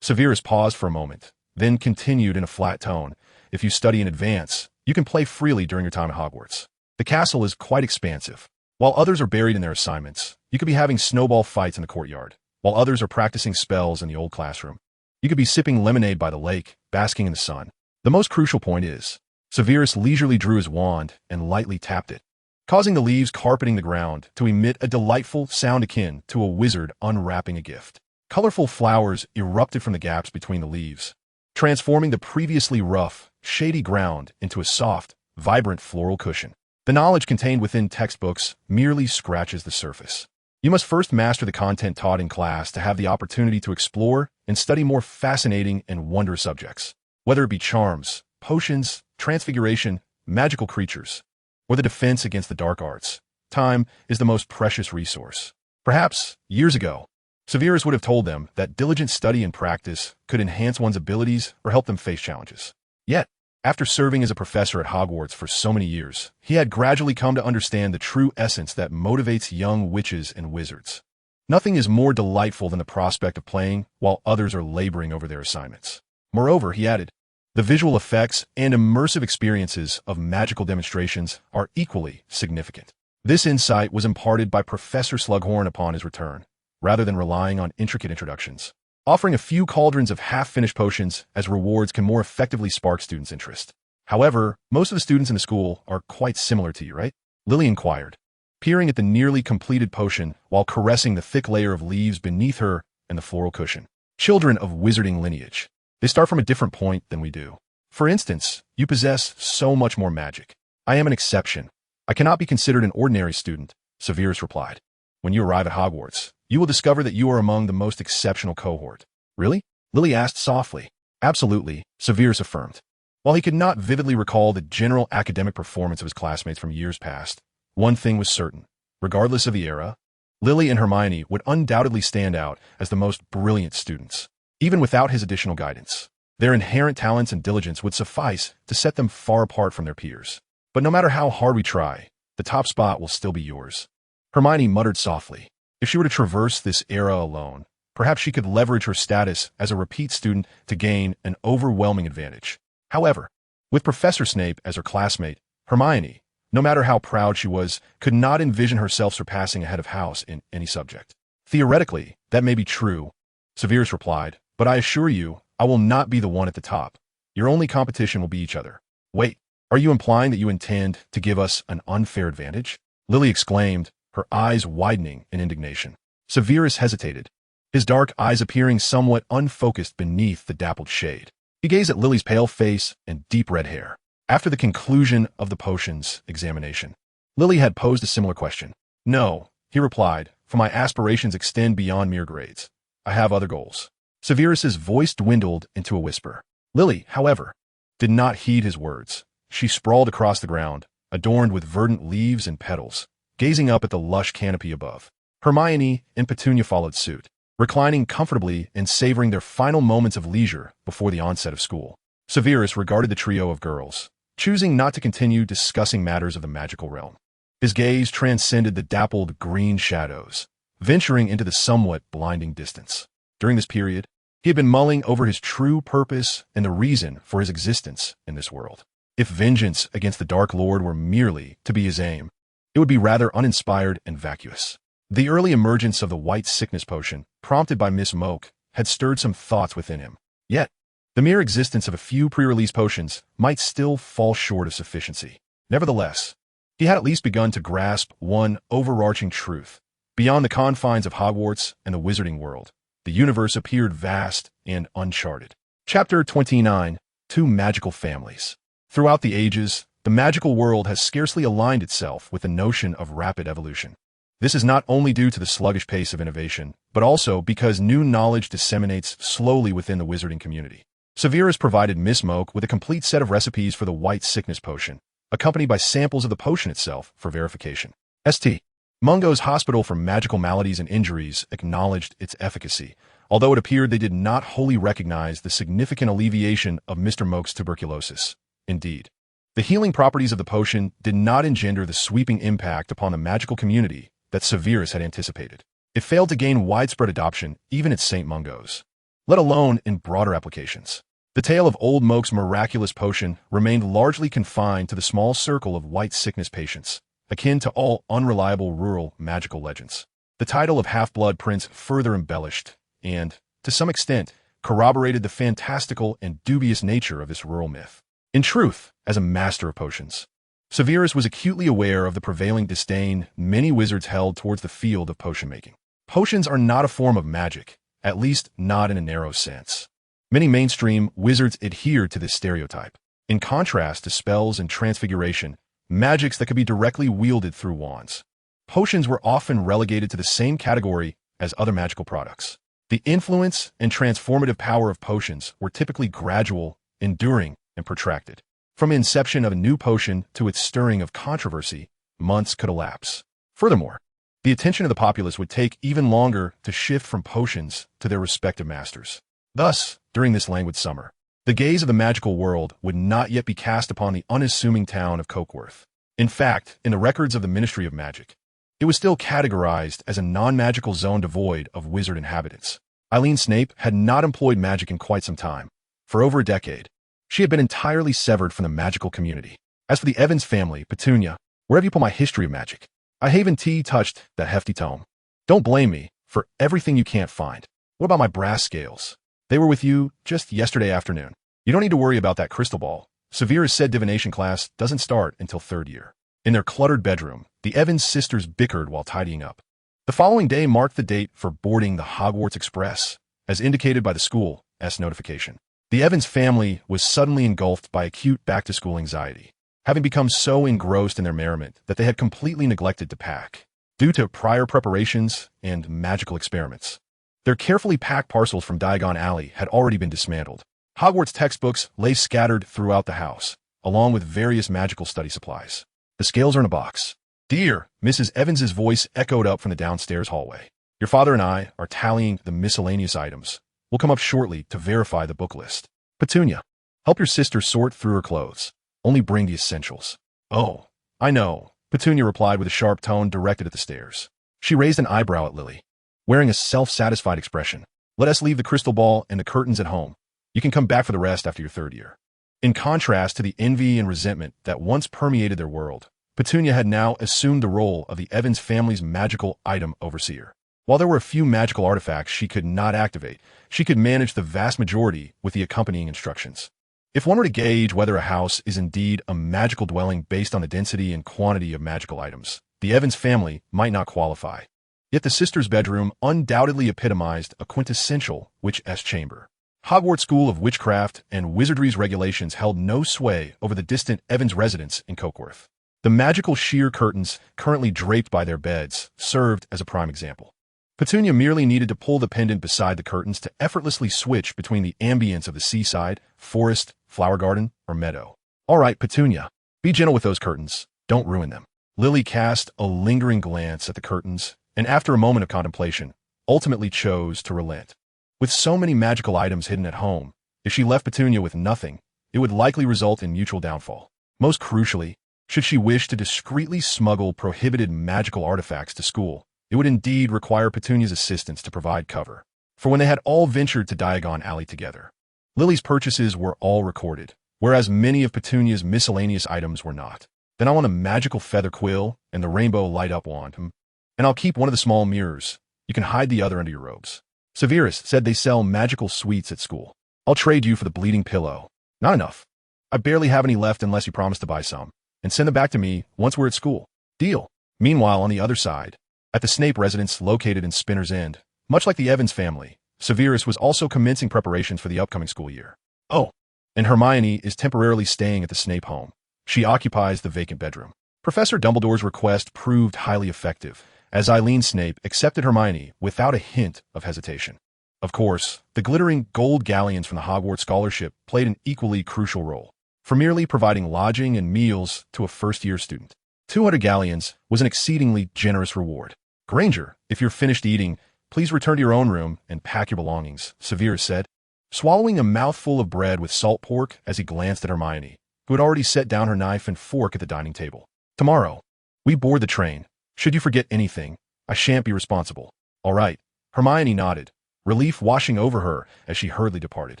Severus paused for a moment, then continued in a flat tone. If you study in advance, you can play freely during your time at Hogwarts. The castle is quite expansive. While others are buried in their assignments, you could be having snowball fights in the courtyard. While others are practicing spells in the old classroom, you could be sipping lemonade by the lake, basking in the sun. The most crucial point is, Severus leisurely drew his wand and lightly tapped it, causing the leaves carpeting the ground to emit a delightful sound akin to a wizard unwrapping a gift. Colorful flowers erupted from the gaps between the leaves, transforming the previously rough, shady ground into a soft, vibrant floral cushion. The knowledge contained within textbooks merely scratches the surface. You must first master the content taught in class to have the opportunity to explore and study more fascinating and wondrous subjects, whether it be charms, potions, transfiguration, magical creatures, or the defense against the dark arts. Time is the most precious resource. Perhaps, years ago, Severus would have told them that diligent study and practice could enhance one's abilities or help them face challenges. Yet, after serving as a professor at Hogwarts for so many years, he had gradually come to understand the true essence that motivates young witches and wizards. Nothing is more delightful than the prospect of playing while others are laboring over their assignments. Moreover, he added, the visual effects and immersive experiences of magical demonstrations are equally significant. This insight was imparted by Professor Slughorn upon his return, rather than relying on intricate introductions. Offering a few cauldrons of half-finished potions as rewards can more effectively spark students' interest. However, most of the students in the school are quite similar to you, right? Lily inquired, peering at the nearly completed potion while caressing the thick layer of leaves beneath her and the floral cushion. Children of wizarding lineage. They start from a different point than we do. For instance, you possess so much more magic. I am an exception. I cannot be considered an ordinary student, Severus replied. When you arrive at Hogwarts, you will discover that you are among the most exceptional cohort. Really? Lily asked softly. Absolutely, Severus affirmed. While he could not vividly recall the general academic performance of his classmates from years past, one thing was certain. Regardless of the era, Lily and Hermione would undoubtedly stand out as the most brilliant students. Even without his additional guidance, their inherent talents and diligence would suffice to set them far apart from their peers. But no matter how hard we try, the top spot will still be yours. Hermione muttered softly. If she were to traverse this era alone, perhaps she could leverage her status as a repeat student to gain an overwhelming advantage. However, with Professor Snape as her classmate, Hermione, no matter how proud she was, could not envision herself surpassing a head of house in any subject. Theoretically, that may be true, Severus replied, but I assure you, I will not be the one at the top. Your only competition will be each other. Wait, are you implying that you intend to give us an unfair advantage? Lily exclaimed, her eyes widening in indignation. Severus hesitated, his dark eyes appearing somewhat unfocused beneath the dappled shade. He gazed at Lily's pale face and deep red hair. After the conclusion of the potions examination, Lily had posed a similar question. No, he replied, for my aspirations extend beyond mere grades. I have other goals. Severus's voice dwindled into a whisper. Lily, however, did not heed his words. She sprawled across the ground, adorned with verdant leaves and petals, gazing up at the lush canopy above. Hermione and Petunia followed suit, reclining comfortably and savoring their final moments of leisure before the onset of school. Severus regarded the trio of girls, choosing not to continue discussing matters of the magical realm. His gaze transcended the dappled green shadows, venturing into the somewhat blinding distance. During this period, he had been mulling over his true purpose and the reason for his existence in this world. If vengeance against the Dark Lord were merely to be his aim, it would be rather uninspired and vacuous. The early emergence of the white sickness potion, prompted by Miss Moak, had stirred some thoughts within him. Yet, the mere existence of a few pre-release potions might still fall short of sufficiency. Nevertheless, he had at least begun to grasp one overarching truth. Beyond the confines of Hogwarts and the Wizarding World, the universe appeared vast and uncharted. Chapter 29. Two Magical Families. Throughout the ages, the magical world has scarcely aligned itself with the notion of rapid evolution. This is not only due to the sluggish pace of innovation, but also because new knowledge disseminates slowly within the wizarding community. Severus provided Miss Moke with a complete set of recipes for the white sickness potion, accompanied by samples of the potion itself for verification. St. Mungo's Hospital for Magical Maladies and Injuries acknowledged its efficacy, although it appeared they did not wholly recognize the significant alleviation of Mr. Moke's tuberculosis. Indeed, the healing properties of the potion did not engender the sweeping impact upon the magical community that Severus had anticipated. It failed to gain widespread adoption even at St. Mungo's, let alone in broader applications. The tale of Old Moke's miraculous potion remained largely confined to the small circle of white sickness patients, akin to all unreliable rural magical legends. The title of Half-Blood Prince further embellished and, to some extent, corroborated the fantastical and dubious nature of this rural myth. In truth, as a master of potions, Severus was acutely aware of the prevailing disdain many wizards held towards the field of potion-making. Potions are not a form of magic, at least not in a narrow sense. Many mainstream wizards adhere to this stereotype. In contrast to spells and transfiguration, magics that could be directly wielded through wands, potions were often relegated to the same category as other magical products. The influence and transformative power of potions were typically gradual, enduring, and protracted. From the inception of a new potion to its stirring of controversy, months could elapse. Furthermore, the attention of the populace would take even longer to shift from potions to their respective masters. Thus, during this languid summer, the gaze of the magical world would not yet be cast upon the unassuming town of Cokeworth. In fact, in the records of the Ministry of Magic, it was still categorized as a non-magical zone devoid of wizard inhabitants. Eileen Snape had not employed magic in quite some time. For over a decade, she had been entirely severed from the magical community. As for the Evans family, Petunia, where have you put my history of magic? I haven't touched that hefty tome. Don't blame me for everything you can't find. What about my brass scales? They were with you just yesterday afternoon. You don't need to worry about that crystal ball. Severus said divination class doesn't start until third year. In their cluttered bedroom, the Evans sisters bickered while tidying up. The following day marked the date for boarding the Hogwarts Express, as indicated by the school's notification. The Evans family was suddenly engulfed by acute back-to-school anxiety, having become so engrossed in their merriment that they had completely neglected to pack, due to prior preparations and magical experiments. Their carefully packed parcels from Diagon Alley had already been dismantled. Hogwarts textbooks lay scattered throughout the house, along with various magical study supplies. The scales are in a box. Dear, Mrs. Evans's voice echoed up from the downstairs hallway. Your father and I are tallying the miscellaneous items. We'll come up shortly to verify the book list. Petunia, help your sister sort through her clothes. Only bring the essentials. Oh, I know, Petunia replied with a sharp tone directed at the stairs. She raised an eyebrow at Lily, wearing a self-satisfied expression. Let us leave the crystal ball and the curtains at home. You can come back for the rest after your third year. In contrast to the envy and resentment that once permeated their world, Petunia had now assumed the role of the Evans family's magical item overseer. While there were a few magical artifacts she could not activate, she could manage the vast majority with the accompanying instructions. If one were to gauge whether a house is indeed a magical dwelling based on the density and quantity of magical items, the Evans family might not qualify. Yet the sisters' bedroom undoubtedly epitomized a quintessential witch-s chamber. Hogwarts School of Witchcraft and Wizardry's regulations held no sway over the distant Evans residence in Cokeworth. The magical sheer curtains currently draped by their beds served as a prime example. Petunia merely needed to pull the pendant beside the curtains to effortlessly switch between the ambience of the seaside, forest, flower garden, or meadow. All right, Petunia, be gentle with those curtains. Don't ruin them. Lily cast a lingering glance at the curtains, and after a moment of contemplation, ultimately chose to relent. With so many magical items hidden at home, if she left Petunia with nothing, it would likely result in mutual downfall. Most crucially, should she wish to discreetly smuggle prohibited magical artifacts to school, it would indeed require Petunia's assistance to provide cover. For when they had all ventured to Diagon Alley together, Lily's purchases were all recorded, whereas many of Petunia's miscellaneous items were not. Then I want a magical feather quill and the rainbow light-up wand, and I'll keep one of the small mirrors. You can hide the other under your robes. Severus said they sell magical sweets at school. I'll trade you for the bleeding pillow. Not enough. I barely have any left unless you promise to buy some, and send them back to me once we're at school. Deal. Meanwhile, on the other side, at the Snape residence located in Spinner's End, much like the Evans family, Severus was also commencing preparations for the upcoming school year. Oh, and Hermione is temporarily staying at the Snape home. She occupies the vacant bedroom. Professor Dumbledore's request proved highly effective, as Eileen Snape accepted Hermione without a hint of hesitation. Of course, the glittering gold galleons from the Hogwarts scholarship played an equally crucial role, for merely providing lodging and meals to a first-year student. 200 galleons was an exceedingly generous reward. Granger, if you're finished eating, please return to your own room and pack your belongings, Severus said, swallowing a mouthful of bread with salt pork as he glanced at Hermione, who had already set down her knife and fork at the dining table. Tomorrow, we board the train. Should you forget anything, I shan't be responsible. All right. Hermione nodded, relief washing over her as she hurriedly departed.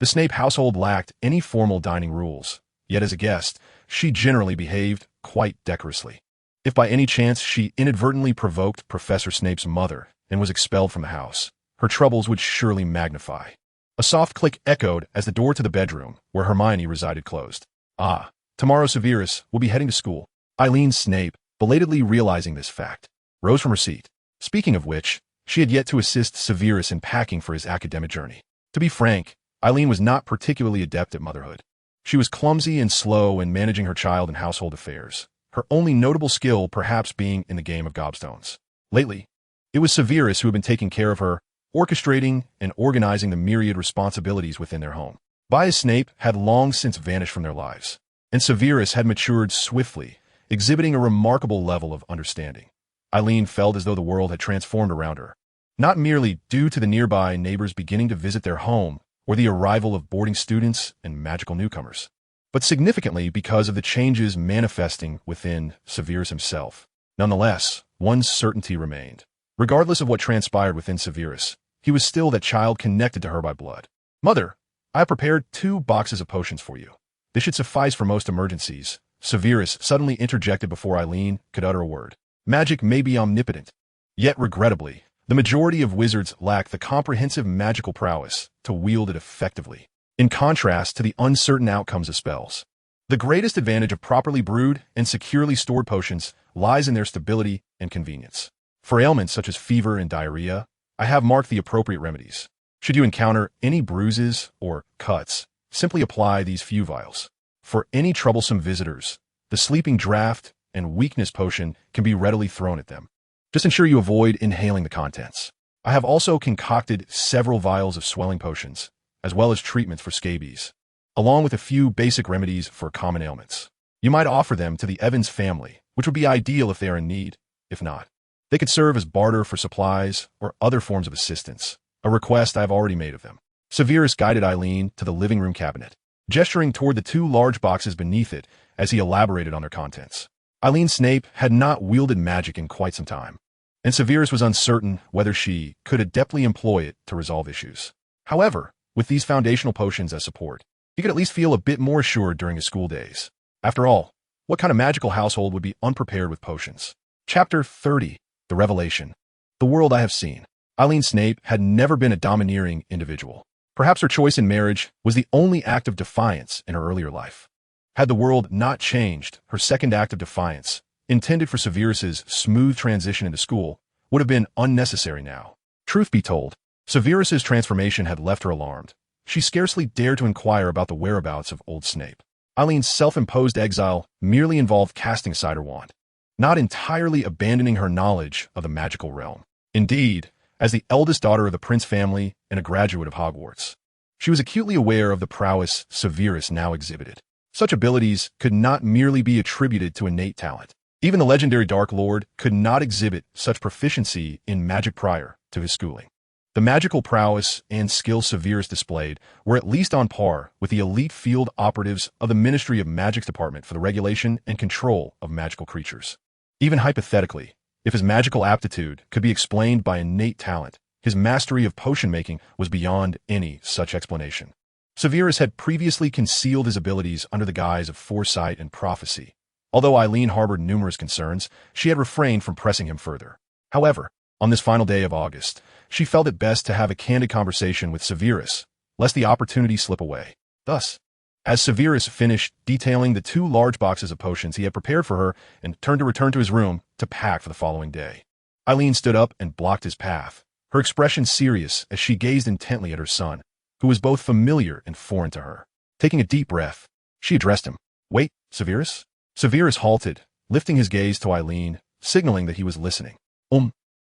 The Snape household lacked any formal dining rules, yet as a guest, she generally behaved quite decorously. If by any chance she inadvertently provoked Professor Snape's mother and was expelled from the house, her troubles would surely magnify. A soft click echoed as the door to the bedroom where Hermione resided closed. Ah, tomorrow Severus will be heading to school. Eileen Snape, belatedly realizing this fact, rose from her seat. Speaking of which, she had yet to assist Severus in packing for his academic journey. To be frank, Eileen was not particularly adept at motherhood. She was clumsy and slow in managing her child and household affairs, her only notable skill perhaps being in the game of gobstones. Lately, it was Severus who had been taking care of her, orchestrating and organizing the myriad responsibilities within their home. Bias Snape had long since vanished from their lives, and Severus had matured swiftly, exhibiting a remarkable level of understanding. Eileen felt as though the world had transformed around her, not merely due to the nearby neighbors beginning to visit their home or the arrival of boarding students and magical newcomers, but significantly because of the changes manifesting within Severus himself. Nonetheless, one certainty remained. Regardless of what transpired within Severus, he was still that child connected to her by blood. Mother, I have prepared 2 boxes of potions for you. This should suffice for most emergencies. Severus suddenly interjected before Eileen could utter a word. Magic may be omnipotent, yet regrettably, the majority of wizards lack the comprehensive magical prowess to wield it effectively, in contrast to the uncertain outcomes of spells. The greatest advantage of properly brewed and securely stored potions lies in their stability and convenience. For ailments such as fever and diarrhea, I have marked the appropriate remedies. Should you encounter any bruises or cuts, simply apply these few vials. For any troublesome visitors, the sleeping draught and weakness potion can be readily thrown at them. Just ensure you avoid inhaling the contents. I have also concocted several vials of swelling potions, as well as treatments for scabies, along with a few basic remedies for common ailments. You might offer them to the Evans family, which would be ideal if they are in need. If not, they could serve as barter for supplies or other forms of assistance, a request I have already made of them. Severus guided Eileen to the living room cabinet, gesturing toward the 2 large boxes beneath it as he elaborated on their contents. Eileen Snape had not wielded magic in quite some time, and Severus was uncertain whether she could adeptly employ it to resolve issues. However, with these foundational potions as support, he could at least feel a bit more assured during his school days. After all, what kind of magical household would be unprepared with potions? Chapter 30, The Revelation. The world I have seen. Eileen Snape had never been a domineering individual. Perhaps her choice in marriage was the only act of defiance in her earlier life. Had the world not changed, her second act of defiance, intended for Severus's smooth transition into school, would have been unnecessary now. Truth be told, Severus's transformation had left her alarmed. She scarcely dared to inquire about the whereabouts of old Snape. Eileen's self-imposed exile merely involved casting aside her wand, not entirely abandoning her knowledge of the magical realm. Indeed, as the eldest daughter of the Prince family and a graduate of Hogwarts, she was acutely aware of the prowess Severus now exhibited. Such abilities could not merely be attributed to innate talent. Even the legendary Dark Lord could not exhibit such proficiency in magic prior to his schooling. The magical prowess and skill Severus displayed were at least on par with the elite field operatives of the Ministry of Magic's Department for the Regulation and Control of Magical Creatures. Even hypothetically, if his magical aptitude could be explained by innate talent, his mastery of potion making was beyond any such explanation. Severus had previously concealed his abilities under the guise of foresight and prophecy. Although Eileen harbored numerous concerns, she had refrained from pressing him further. However, on this final day of August, she felt it best to have a candid conversation with Severus, lest the opportunity slip away. Thus, as Severus finished detailing the 2 large boxes of potions he had prepared for her and turned to return to his room to pack for the following day, Eileen stood up and blocked his path, her expression serious as she gazed intently at her son, who was both familiar and foreign to her. Taking a deep breath, she addressed him. "Wait, Severus?" Severus halted, lifting his gaze to Eileen, signaling that he was listening.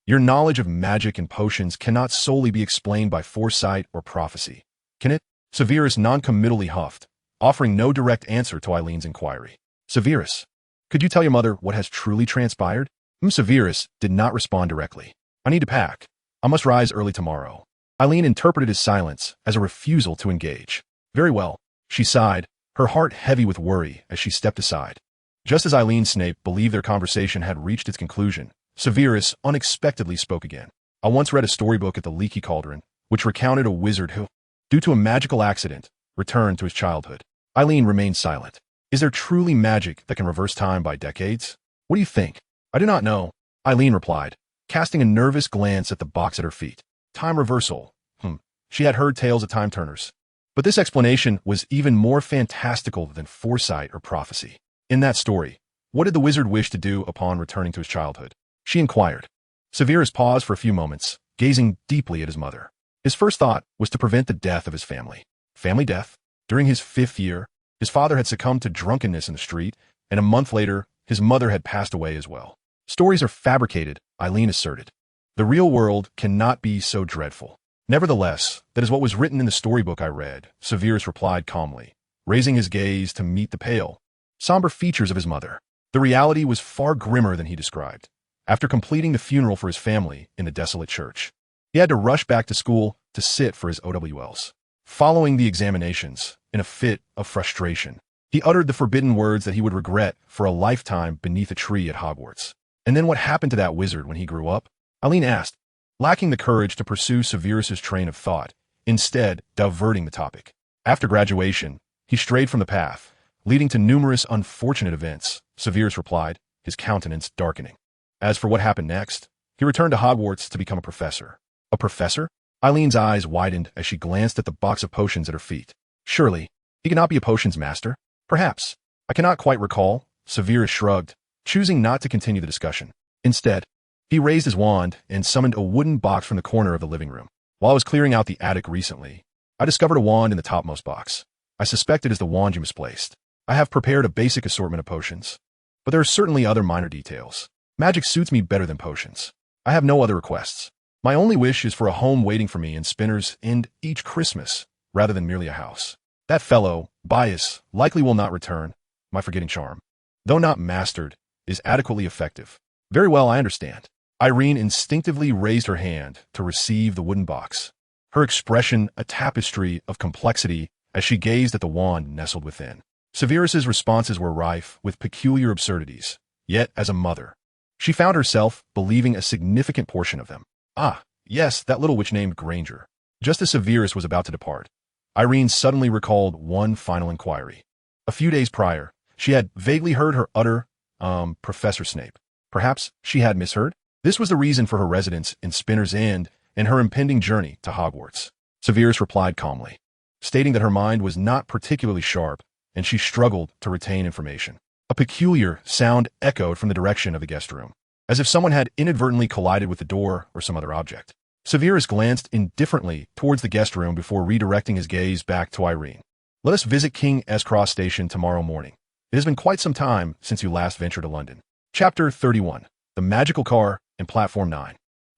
Your knowledge of magic and potions cannot solely be explained by foresight or prophecy, can it? Severus noncommittally huffed, offering no direct answer to Eileen's inquiry. Severus, could you tell your mother what has truly transpired? Severus did not respond directly. I need to pack. I must rise early tomorrow. Eileen interpreted his silence as a refusal to engage. Very well, she sighed, her heart heavy with worry as she stepped aside. Just as Eileen and Snape believed their conversation had reached its conclusion, Severus unexpectedly spoke again. I once read a storybook at the Leaky Cauldron, which recounted a wizard who, due to a magical accident, returned to his childhood. Eileen remained silent. Is there truly magic that can reverse time by decades? What do you think? I do not know, Eileen replied, casting a nervous glance at the box at her feet. Time reversal. She had heard tales of time turners. But this explanation was even more fantastical than foresight or prophecy. In that story, what did the wizard wish to do upon returning to his childhood? She inquired. Severus paused for a few moments, gazing deeply at his mother. His first thought was to prevent the death of his family. Family death? During his 5th year, his father had succumbed to drunkenness in the street, and a month later, his mother had passed away as well. Stories are fabricated, Eileen asserted. The real world cannot be so dreadful. Nevertheless, that is what was written in the storybook I read, Severus replied calmly, raising his gaze to meet the pale, somber features of his mother. The reality was far grimmer than he described. After completing the funeral for his family in the desolate church, he had to rush back to school to sit for his OWLs. Following the examinations, in a fit of frustration, he uttered the forbidden words that he would regret for a lifetime beneath a tree at Hogwarts. And then what happened to that wizard when he grew up? Eileen asked, lacking the courage to pursue Severus's train of thought, instead diverting the topic. After graduation, he strayed from the path, leading to numerous unfortunate events, Severus replied, his countenance darkening. As for what happened next, he returned to Hogwarts to become a professor. A professor? Eileen's eyes widened as she glanced at the box of potions at her feet. Surely, he cannot be a potions master? Perhaps. I cannot quite recall, Severus shrugged, choosing not to continue the discussion. Instead, he raised his wand and summoned a wooden box from the corner of the living room. While I was clearing out the attic recently, I discovered a wand in the topmost box. I suspect it is the wand you misplaced. I have prepared a basic assortment of potions, but there are certainly other minor details. Magic suits me better than potions. I have no other requests. My only wish is for a home waiting for me in Spinner's End each Christmas, rather than merely a house. That fellow, Bias, likely will not return. My forgetting charm, though not mastered, is adequately effective. Very well, I understand. Irene instinctively raised her hand to receive the wooden box, her expression a tapestry of complexity as she gazed at the wand nestled within. Severus's responses were rife with peculiar absurdities, yet as a mother, she found herself believing a significant portion of them. Ah, yes, that little witch named Granger. Just as Severus was about to depart, Irene suddenly recalled one final inquiry. A few days prior, she had vaguely heard her utter, Professor Snape. Perhaps she had misheard? This was the reason for her residence in Spinner's End and her impending journey to Hogwarts. Severus replied calmly, stating that her mind was not particularly sharp and she struggled to retain information. A peculiar sound echoed from the direction of the guest room, as if someone had inadvertently collided with the door or some other object. Severus glanced indifferently towards the guest room before redirecting his gaze back to Irene. Let us visit King S. Cross Station tomorrow morning. It has been quite some time since you last ventured to London. Chapter 31. The Magical Car and Platform 9.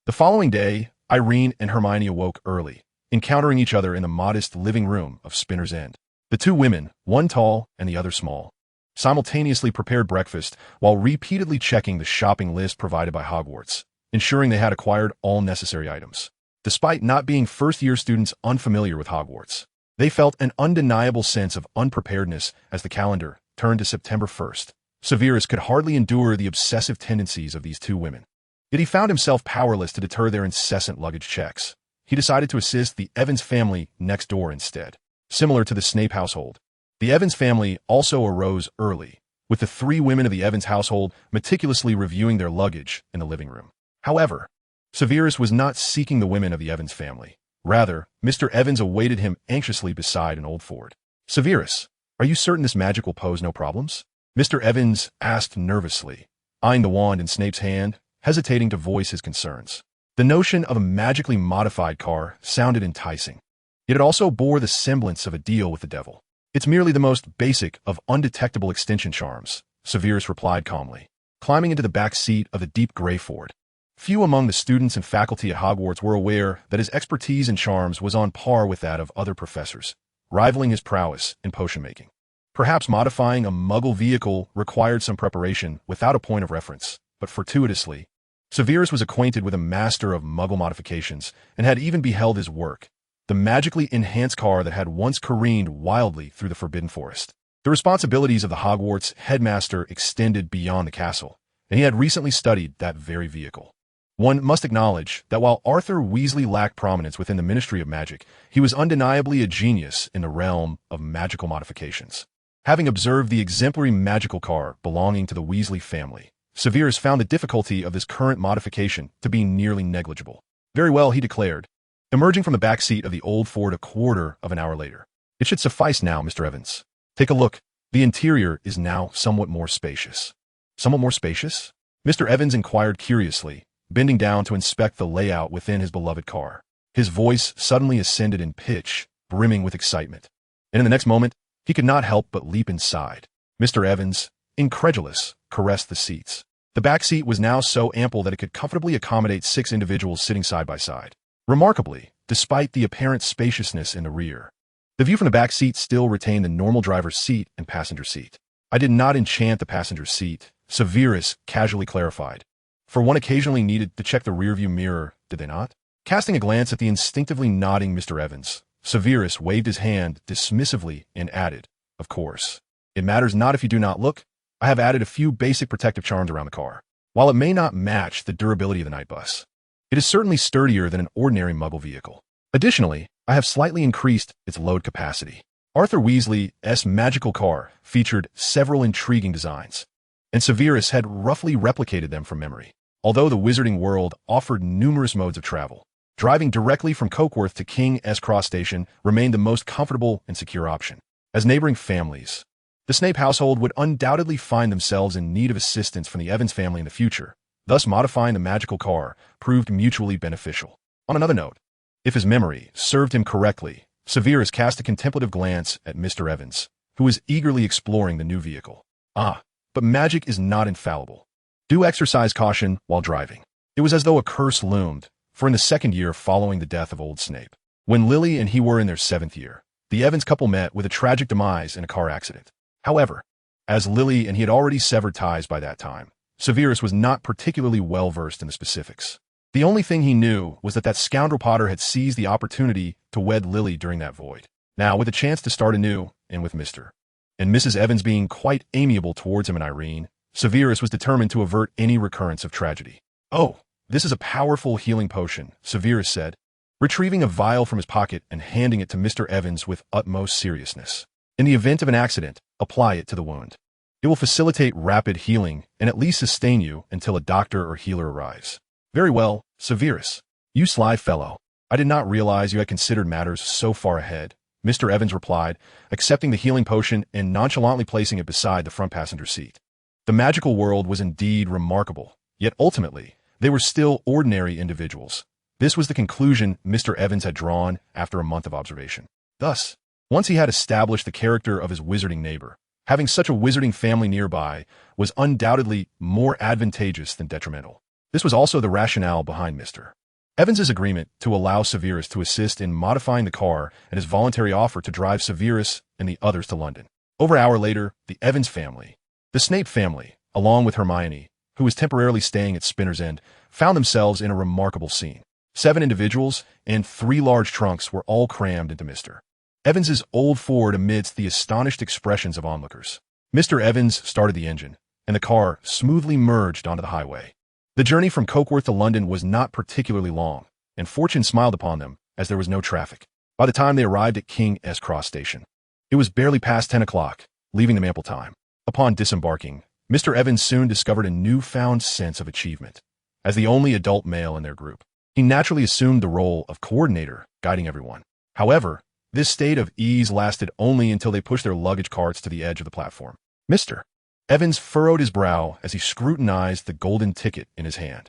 The following day, Irene and Hermione awoke early, encountering each other in the modest living room of Spinner's End. The two women, one tall and the other small, simultaneously prepared breakfast while repeatedly checking the shopping list provided by Hogwarts, ensuring they had acquired all necessary items. Despite not being first-year students unfamiliar with Hogwarts, they felt an undeniable sense of unpreparedness as the calendar turned to September 1st. Severus could hardly endure the obsessive tendencies of these two women. Yet he found himself powerless to deter their incessant luggage checks. He decided to assist the Evans family next door instead. Similar to the Snape household, the Evans family also arose early, with the three women of the Evans household meticulously reviewing their luggage in the living room. However, Severus was not seeking the women of the Evans family. Rather, Mr. Evans awaited him anxiously beside an old Ford. Severus, are you certain this magic will pose no problems? Mr. Evans asked nervously, eyeing the wand in Snape's hand, hesitating to voice his concerns. The notion of a magically modified car sounded enticing, yet it also bore the semblance of a deal with the devil. It's merely the most basic of undetectable extension charms, Severus replied calmly, climbing into the back seat of the deep gray Ford. Few among the students and faculty at Hogwarts were aware that his expertise in charms was on par with that of other professors, rivaling his prowess in potion-making. Perhaps modifying a Muggle vehicle required some preparation without a point of reference, but fortuitously, Severus was acquainted with a master of Muggle modifications and had even beheld his work, the magically enhanced car that had once careened wildly through the Forbidden Forest. The responsibilities of the Hogwarts headmaster extended beyond the castle, and he had recently studied that very vehicle. One must acknowledge that while Arthur Weasley lacked prominence within the Ministry of Magic, he was undeniably a genius in the realm of magical modifications. Having observed the exemplary magical car belonging to the Weasley family, Severus found the difficulty of this current modification to be nearly negligible. Very well, he declared, emerging from the back seat of the old Ford a quarter of an hour later. It should suffice now, Mr. Evans. Take a look. The interior is now somewhat more spacious. Somewhat more spacious? Mr. Evans inquired curiously, bending down to inspect the layout within his beloved car. His voice suddenly ascended in pitch, brimming with excitement. And in the next moment, he could not help but leap inside. Mr. Evans, incredulous, caressed the seats. The back seat was now so ample that it could comfortably accommodate 6 individuals sitting side by side. Remarkably, despite the apparent spaciousness in the rear, the view from the back seat still retained the normal driver's seat and passenger seat. I did not enchant the passenger seat, Severus casually clarified. For one occasionally needed to check the rearview mirror, did they not? Casting a glance at the instinctively nodding Mr. Evans, Severus waved his hand dismissively and added, of course. It matters not if you do not look. I have added a few basic protective charms around the car. While it may not match the durability of the night bus, it is certainly sturdier than an ordinary Muggle vehicle. Additionally, I have slightly increased its load capacity. Arthur Weasley's magical car featured several intriguing designs, and Severus had roughly replicated them from memory. Although the Wizarding World offered numerous modes of travel, driving directly from Cokeworth to King's Cross Station remained the most comfortable and secure option. As neighboring families, the Snape household would undoubtedly find themselves in need of assistance from the Evans family in the future, thus modifying the magical car proved mutually beneficial. On another note, if his memory served him correctly, Severus cast a contemplative glance at Mr. Evans, who was eagerly exploring the new vehicle. Ah, but magic is not infallible. Do exercise caution while driving. It was as though a curse loomed, for in the second year following the death of old Snape, when Lily and he were in their 7th year, the Evans couple met with a tragic demise in a car accident. However, as Lily and he had already severed ties by that time, Severus was not particularly well versed in the specifics. The only thing he knew was that scoundrel Potter had seized the opportunity to wed Lily during that void. Now, with a chance to start anew, and with Mr. and Mrs. Evans being quite amiable towards him and Irene, Severus was determined to avert any recurrence of tragedy. Oh, this is a powerful healing potion, Severus said, retrieving a vial from his pocket and handing it to Mr. Evans with utmost seriousness. In the event of an accident, apply it to the wound. It will facilitate rapid healing and at least sustain you until a doctor or healer arrives. Very well, Severus. You sly fellow. I did not realize you had considered matters so far ahead, Mr. Evans replied, accepting the healing potion and nonchalantly placing it beside the front passenger seat. The magical world was indeed remarkable, yet ultimately, they were still ordinary individuals. This was the conclusion Mr. Evans had drawn after a month of observation. Thus, once he had established the character of his wizarding neighbor, having such a wizarding family nearby was undoubtedly more advantageous than detrimental. This was also the rationale behind Mr. Evans's agreement to allow Severus to assist in modifying the car and his voluntary offer to drive Severus and the others to London. Over an hour later, the Evans family, the Snape family, along with Hermione, who was temporarily staying at Spinner's End, found themselves in a remarkable scene. 7 individuals and 3 large trunks were all crammed into Mr. Evans's old Ford amidst the astonished expressions of onlookers. Mr. Evans started the engine, and the car smoothly merged onto the highway. The journey from Cokeworth to London was not particularly long, and fortune smiled upon them as there was no traffic. By the time they arrived at King's Cross Station, it was barely past 10 o'clock, leaving them ample time. Upon disembarking, Mr. Evans soon discovered a newfound sense of achievement. As the only adult male in their group, he naturally assumed the role of coordinator, guiding everyone. However, this state of ease lasted only until they pushed their luggage carts to the edge of the platform. Mr. Evans furrowed his brow as he scrutinized the golden ticket in his hand.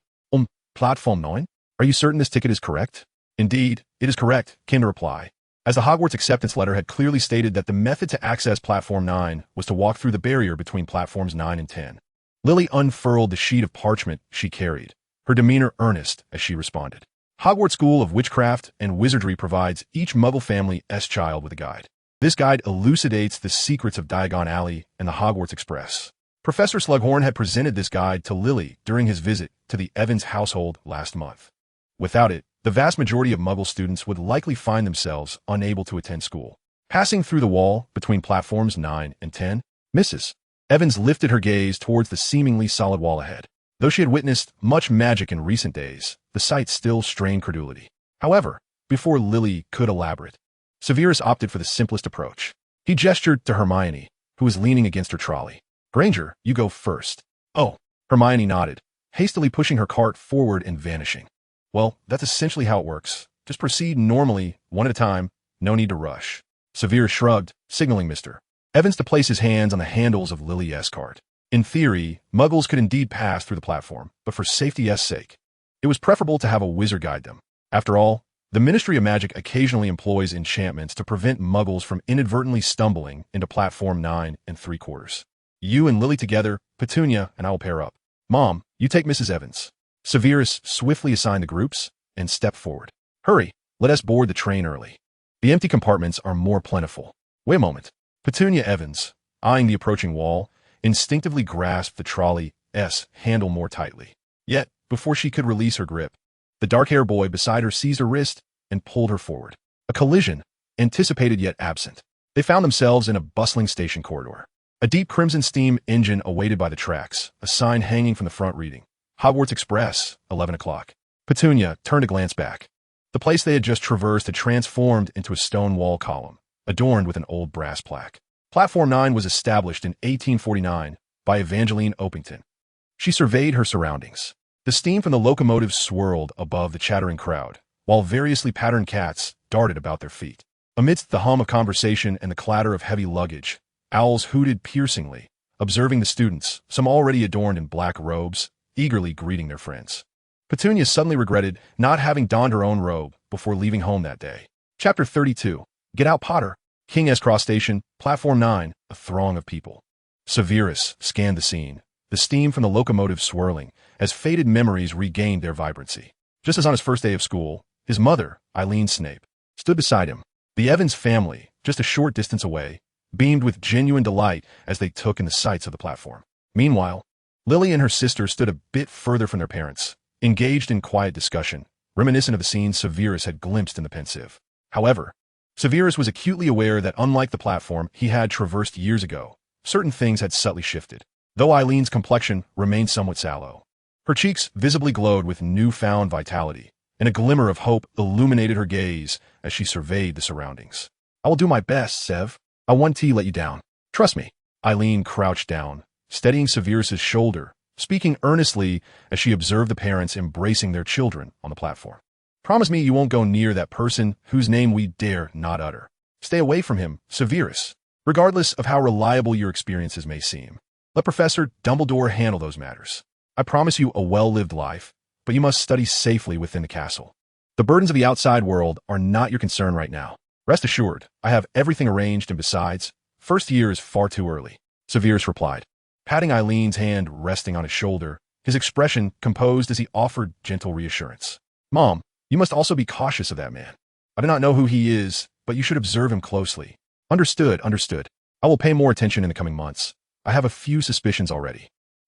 Platform 9? Are you certain this ticket is correct? Indeed, it is correct, came the reply, as the Hogwarts acceptance letter had clearly stated that the method to access Platform 9 was to walk through the barrier between Platforms 9 and 10. Lily unfurled the sheet of parchment she carried, her demeanor earnest as she responded. Hogwarts School of Witchcraft and Wizardry provides each Muggle family's child with a guide. This guide elucidates the secrets of Diagon Alley and the Hogwarts Express. Professor Slughorn had presented this guide to Lily during his visit to the Evans household last month. Without it, the vast majority of Muggle students would likely find themselves unable to attend school. Passing through the wall between platforms 9 and 10, Mrs. Evans lifted her gaze towards the seemingly solid wall ahead. Though she had witnessed much magic in recent days, the sight still strained credulity. However, before Lily could elaborate, Severus opted for the simplest approach. He gestured to Hermione, who was leaning against her trolley. Granger, you go first. Oh, Hermione nodded, hastily pushing her cart forward and vanishing. Well, that's essentially how it works. Just proceed normally, one at a time, no need to rush. Severus shrugged, signaling Mr. Evans to place his hands on the handles of Lily's cart. In theory, Muggles could indeed pass through the platform, but for safety's sake, it was preferable to have a wizard guide them. After all, the Ministry of Magic occasionally employs enchantments to prevent Muggles from inadvertently stumbling into platform 9 3/4. You and Lily together, Petunia and I will pair up. Mom, you take Mrs. Evans. Severus swiftly assigned the groups and stepped forward. Hurry, let us board the train early. The empty compartments are more plentiful. Wait a moment. Petunia Evans, eyeing the approaching wall, instinctively grasped the trolley's handle more tightly. Yet, before she could release her grip, the dark-haired boy beside her seized her wrist and pulled her forward. A collision, anticipated yet absent. They found themselves in a bustling station corridor. A deep crimson steam engine awaited by the tracks, a sign hanging from the front reading, Hogwarts Express, 11 o'clock. Petunia turned to glance back. The place they had just traversed had transformed into a stone wall column, adorned with an old brass plaque. Platform 9 was established in 1849 by Evangeline Opington. She surveyed her surroundings. The steam from the locomotives swirled above the chattering crowd, while variously patterned cats darted about their feet. Amidst the hum of conversation and the clatter of heavy luggage, owls hooted piercingly, observing the students, some already adorned in black robes, eagerly greeting their friends. Petunia suddenly regretted not having donned her own robe before leaving home that day. Chapter 32. Get out, Potter. King's Cross Station, Platform 9, a throng of people. Severus scanned the scene, the steam from the locomotive swirling, as faded memories regained their vibrancy. Just as on his first day of school, his mother, Eileen Snape, stood beside him. The Evans family, just a short distance away, beamed with genuine delight as they took in the sights of the platform. Meanwhile, Lily and her sister stood a bit further from their parents, engaged in quiet discussion, reminiscent of the scenes Severus had glimpsed in the Pensieve. However, Severus was acutely aware that unlike the platform he had traversed years ago, certain things had subtly shifted. Though Eileen's complexion remained somewhat sallow, her cheeks visibly glowed with newfound vitality, and a glimmer of hope illuminated her gaze as she surveyed the surroundings. I will do my best, Sev. I won't let you down. Trust me. Eileen crouched down, steadying Severus's shoulder, speaking earnestly as she observed the parents embracing their children on the platform. Promise me you won't go near that person whose name we dare not utter. Stay away from him, Severus, regardless of how reliable your experiences may seem. Let Professor Dumbledore handle those matters. I promise you a well-lived life, but you must study safely within the castle. The burdens of the outside world are not your concern right now. Rest assured, I have everything arranged, and besides, first year is far too early, Severus replied, patting Eileen's hand resting on his shoulder, his expression composed as he offered gentle reassurance. Mom, you must also be cautious of that man. I do not know who he is, but you should observe him closely. Understood. I will pay more attention in the coming months. I have a few suspicions already.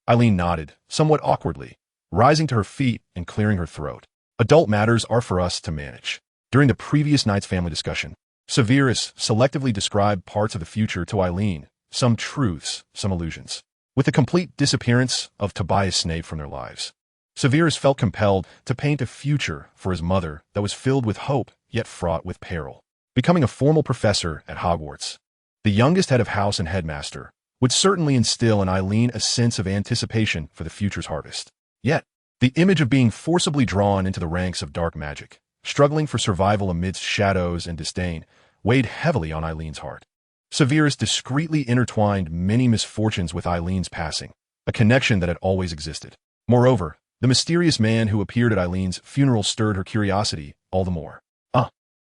Eileen nodded, somewhat awkwardly, rising to her feet and clearing her throat. Adult matters are for us to manage. During the previous night's family discussion, Severus selectively described parts of the future to Eileen, some truths, some illusions. With the complete disappearance of Tobias Snape from their lives, Severus felt compelled to paint a future for his mother that was filled with hope, yet fraught with peril. Becoming a formal professor at Hogwarts, the youngest head of house and headmaster, would certainly instill in Eileen a sense of anticipation for the future's harvest. Yet, the image of being forcibly drawn into the ranks of dark magic, struggling for survival amidst shadows and disdain, weighed heavily on Eileen's heart. Severus discreetly intertwined many misfortunes with Eileen's passing, a connection that had always existed. Moreover, the mysterious man who appeared at Eileen's funeral stirred her curiosity all the more.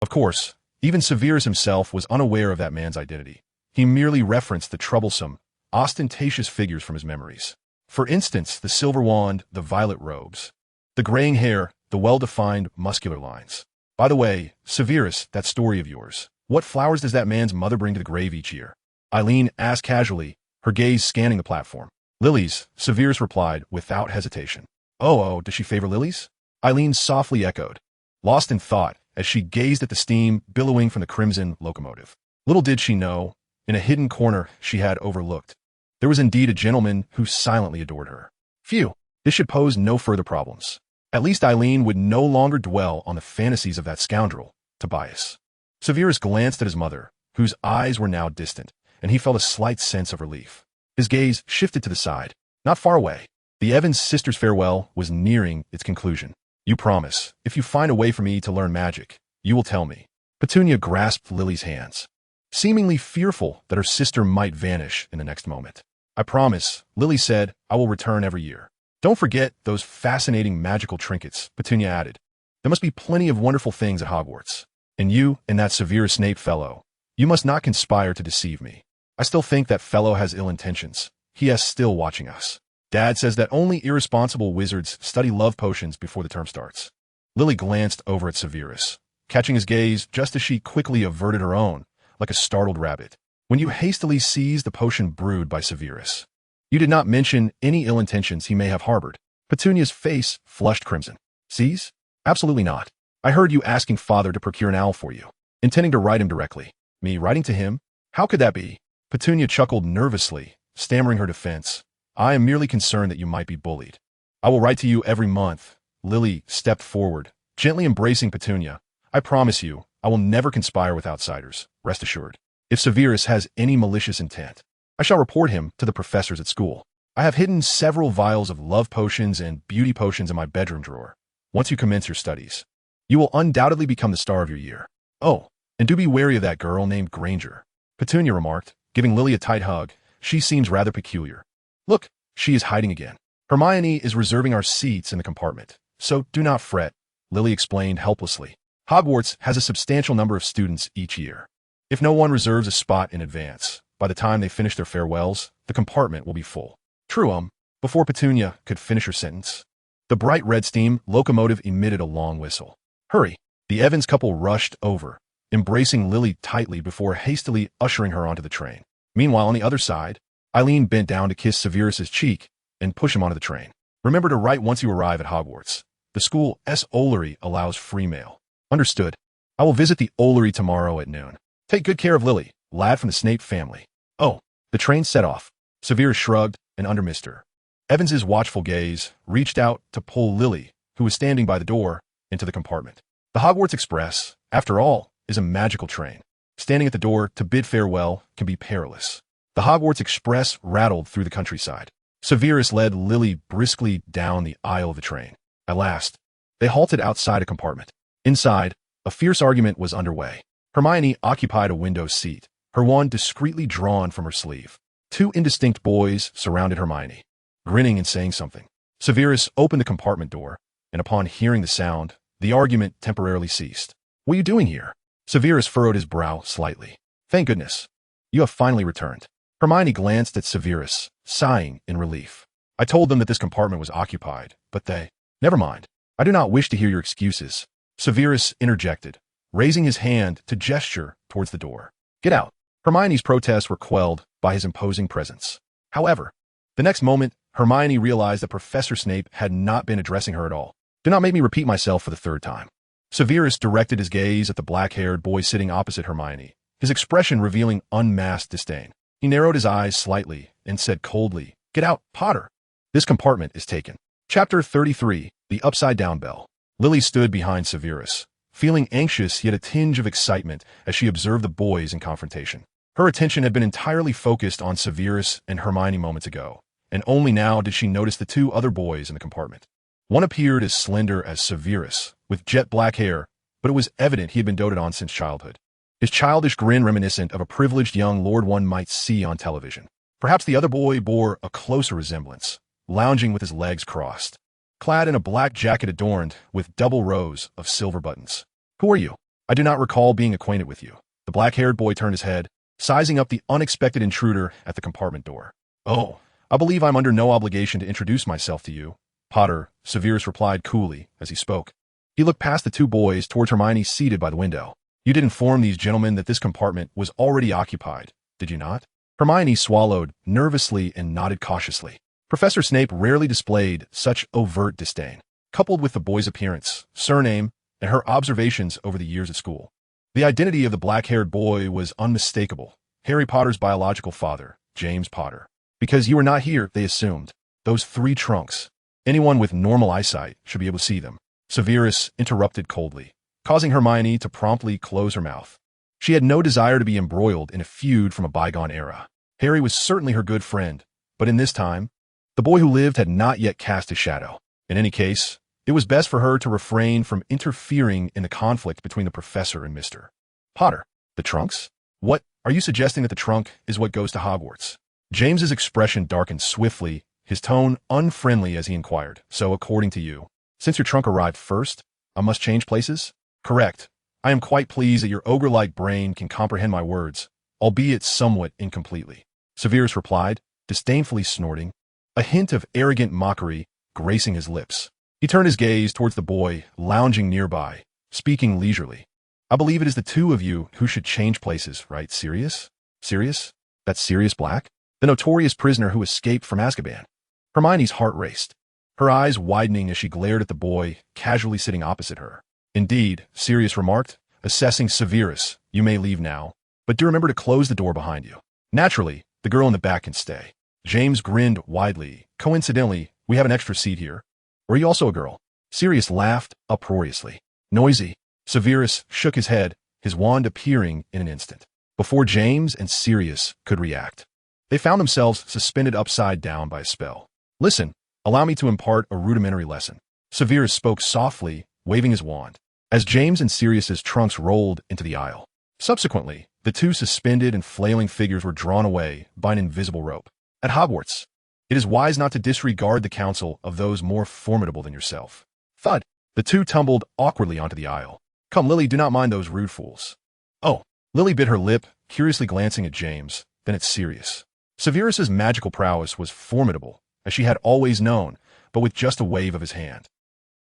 Of course, even Severus himself was unaware of that man's identity. He merely referenced the troublesome, ostentatious figures from his memories. For instance, the silver wand, the violet robes. The graying hair, the well-defined muscular lines. By the way, Severus, that story of yours. What flowers does that man's mother bring to the grave each year? Eileen asked casually, her gaze scanning the platform. Lilies, Severus replied without hesitation. Oh, does she favor lilies? Eileen softly echoed, lost in thought as she gazed at the steam billowing from the crimson locomotive. Little did she know, in a hidden corner she had overlooked, there was indeed a gentleman who silently adored her. Phew, this should pose no further problems. At least Eileen would no longer dwell on the fantasies of that scoundrel, Tobias. Severus glanced at his mother, whose eyes were now distant, and he felt a slight sense of relief. His gaze shifted to the side, not far away. The Evans sisters' farewell was nearing its conclusion. You promise, if you find a way for me to learn magic, you will tell me. Petunia grasped Lily's hands, seemingly fearful that her sister might vanish in the next moment. I promise, Lily said, I will return every year. Don't forget those fascinating magical trinkets, Petunia added. There must be plenty of wonderful things at Hogwarts. And you and that Severus Snape fellow, you must not conspire to deceive me. I still think that fellow has ill intentions. He is still watching us. Dad says that only irresponsible wizards study love potions before the term starts. Lily glanced over at Severus, catching his gaze just as she quickly averted her own, like a startled rabbit. When you hastily seized the potion brewed by Severus, you did not mention any ill intentions he may have harbored. Petunia's face flushed crimson. Seize? Absolutely not. I heard you asking father to procure an owl for you, intending to write him directly. Me writing to him? How could that be? Petunia chuckled nervously, stammering her defense. I am merely concerned that you might be bullied. I will write to you every month. Lily stepped forward, gently embracing Petunia. I promise you, I will never conspire with outsiders, rest assured. If Severus has any malicious intent, I shall report him to the professors at school. I have hidden several vials of love potions and beauty potions in my bedroom drawer. Once you commence your studies, you will undoubtedly become the star of your year. Oh, and do be wary of that girl named Granger, Petunia remarked, giving Lily a tight hug. She seems rather peculiar. Look, she is hiding again. Hermione is reserving our seats in the compartment, so do not fret, Lily explained helplessly. Hogwarts has a substantial number of students each year. If no one reserves a spot in advance, by the time they finish their farewells, the compartment will be full. True, before Petunia could finish her sentence, the bright red steam locomotive emitted a long whistle. Hurry! The Evans couple rushed over, embracing Lily tightly before hastily ushering her onto the train. Meanwhile, on the other side, Eileen bent down to kiss Severus's cheek and push him onto the train. Remember to write once you arrive at Hogwarts. The school's Ollery allows free mail. Understood. I will visit the Ollery tomorrow at noon. Take good care of Lily, lad from the Snape family. Oh, the train set off. Severus shrugged and undermissed her. Evans's watchful gaze reached out to pull Lily, who was standing by the door, into the compartment. The Hogwarts Express, after all, is a magical train. Standing at the door to bid farewell can be perilous. The Hogwarts Express rattled through the countryside. Severus led Lily briskly down the aisle of the train. At last, they halted outside a compartment. Inside, a fierce argument was underway. Hermione occupied a window seat, her wand discreetly drawn from her sleeve. Two indistinct boys surrounded Hermione, grinning and saying something. Severus opened the compartment door, and upon hearing the sound, the argument temporarily ceased. What are you doing here? Severus furrowed his brow slightly. Thank goodness. You have finally returned. Hermione glanced at Severus, sighing in relief. I told them that this compartment was occupied, but they... Never mind. I do not wish to hear your excuses. Severus interjected, raising his hand to gesture towards the door. Get out. Hermione's protests were quelled by his imposing presence. However, the next moment, Hermione realized that Professor Snape had not been addressing her at all. Do not make me repeat myself for the third time. Severus directed his gaze at the black-haired boy sitting opposite Hermione, his expression revealing unmasked disdain. He narrowed his eyes slightly and said coldly, Get out, Potter. This compartment is taken. Chapter 33, The Upside-Down Bell. Lily stood behind Severus, feeling anxious yet a tinge of excitement as she observed the boys in confrontation. Her attention had been entirely focused on Severus and Hermione moments ago, and only now did she notice the two other boys in the compartment. One appeared as slender as Severus, with jet black hair, but it was evident he had been doted on since childhood. His childish grin reminiscent of a privileged young lord one might see on television. Perhaps the other boy bore a closer resemblance, lounging with his legs crossed, clad in a black jacket adorned with double rows of silver buttons. Who are you? I do not recall being acquainted with you. The black-haired boy turned his head, sizing up the unexpected intruder at the compartment door. Oh, I believe I'm under no obligation to introduce myself to you. Potter, Severus replied coolly as he spoke. He looked past the two boys towards Hermione seated by the window. You did inform these gentlemen that this compartment was already occupied, did you not? Hermione swallowed nervously and nodded cautiously. Professor Snape rarely displayed such overt disdain, coupled with the boy's appearance, surname, and her observations over the years at school. The identity of the black-haired boy was unmistakable. Harry Potter's biological father, James Potter. Because you were not here, they assumed. Those 3 trunks. Anyone with normal eyesight should be able to see them. Severus interrupted coldly, causing Hermione to promptly close her mouth. She had no desire to be embroiled in a feud from a bygone era. Harry was certainly her good friend, but in this time, the boy who lived had not yet cast his shadow. In any case, it was best for her to refrain from interfering in the conflict between the professor and Mr. Potter. The trunks? What, are you suggesting that the trunk is what goes to Hogwarts? James's expression darkened swiftly, his tone unfriendly as he inquired. So according to you, since your trunk arrived first, I must change places? Correct. I am quite pleased that your ogre-like brain can comprehend my words, albeit somewhat incompletely. Severus replied, disdainfully snorting, a hint of arrogant mockery gracing his lips. He turned his gaze towards the boy lounging nearby, speaking leisurely. I believe it is the 2 of you who should change places, right? Sirius? Sirius? That's Sirius Black? The notorious prisoner who escaped from Azkaban. Hermione's heart raced, her eyes widening as she glared at the boy casually sitting opposite her. Indeed, Sirius remarked, assessing Severus, you may leave now, but do remember to close the door behind you. Naturally, the girl in the back can stay. James grinned widely. Coincidentally, we have an extra seat here. Or are you also a girl? Sirius laughed uproariously. Noisy. Severus shook his head, his wand appearing in an instant. Before James and Sirius could react, they found themselves suspended upside down by a spell. Listen, allow me to impart a rudimentary lesson. Severus spoke softly, waving his wand, as James and Sirius's trunks rolled into the aisle. Subsequently, the 2 suspended and flailing figures were drawn away by an invisible rope. At Hogwarts, it is wise not to disregard the counsel of those more formidable than yourself. Thud! The 2 tumbled awkwardly onto the aisle. Come, Lily, do not mind those rude fools. Oh, Lily bit her lip, curiously glancing at James, then at Sirius. Severus's magical prowess was formidable, as she had always known, but with just a wave of his hand.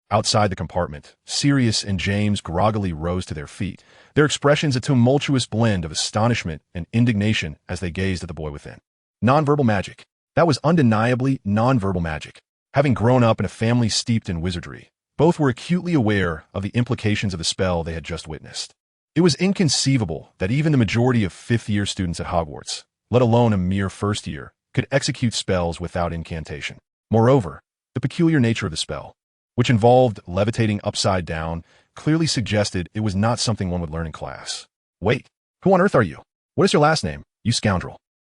Outside the compartment, Sirius and James groggily rose to their feet, their expressions a tumultuous blend of astonishment and indignation as they gazed at the boy within. Nonverbal magic. That was undeniably nonverbal magic. Having grown up in a family steeped in wizardry, both were acutely aware of the implications of the spell they had just witnessed. It was inconceivable that even the majority of fifth-year students at Hogwarts, let alone a mere first year, could execute spells without incantation. Moreover, the peculiar nature of the spell, which involved levitating upside down, clearly suggested it was not something one would learn in class. Wait, who on earth are you? What is your last name, you scoundrel?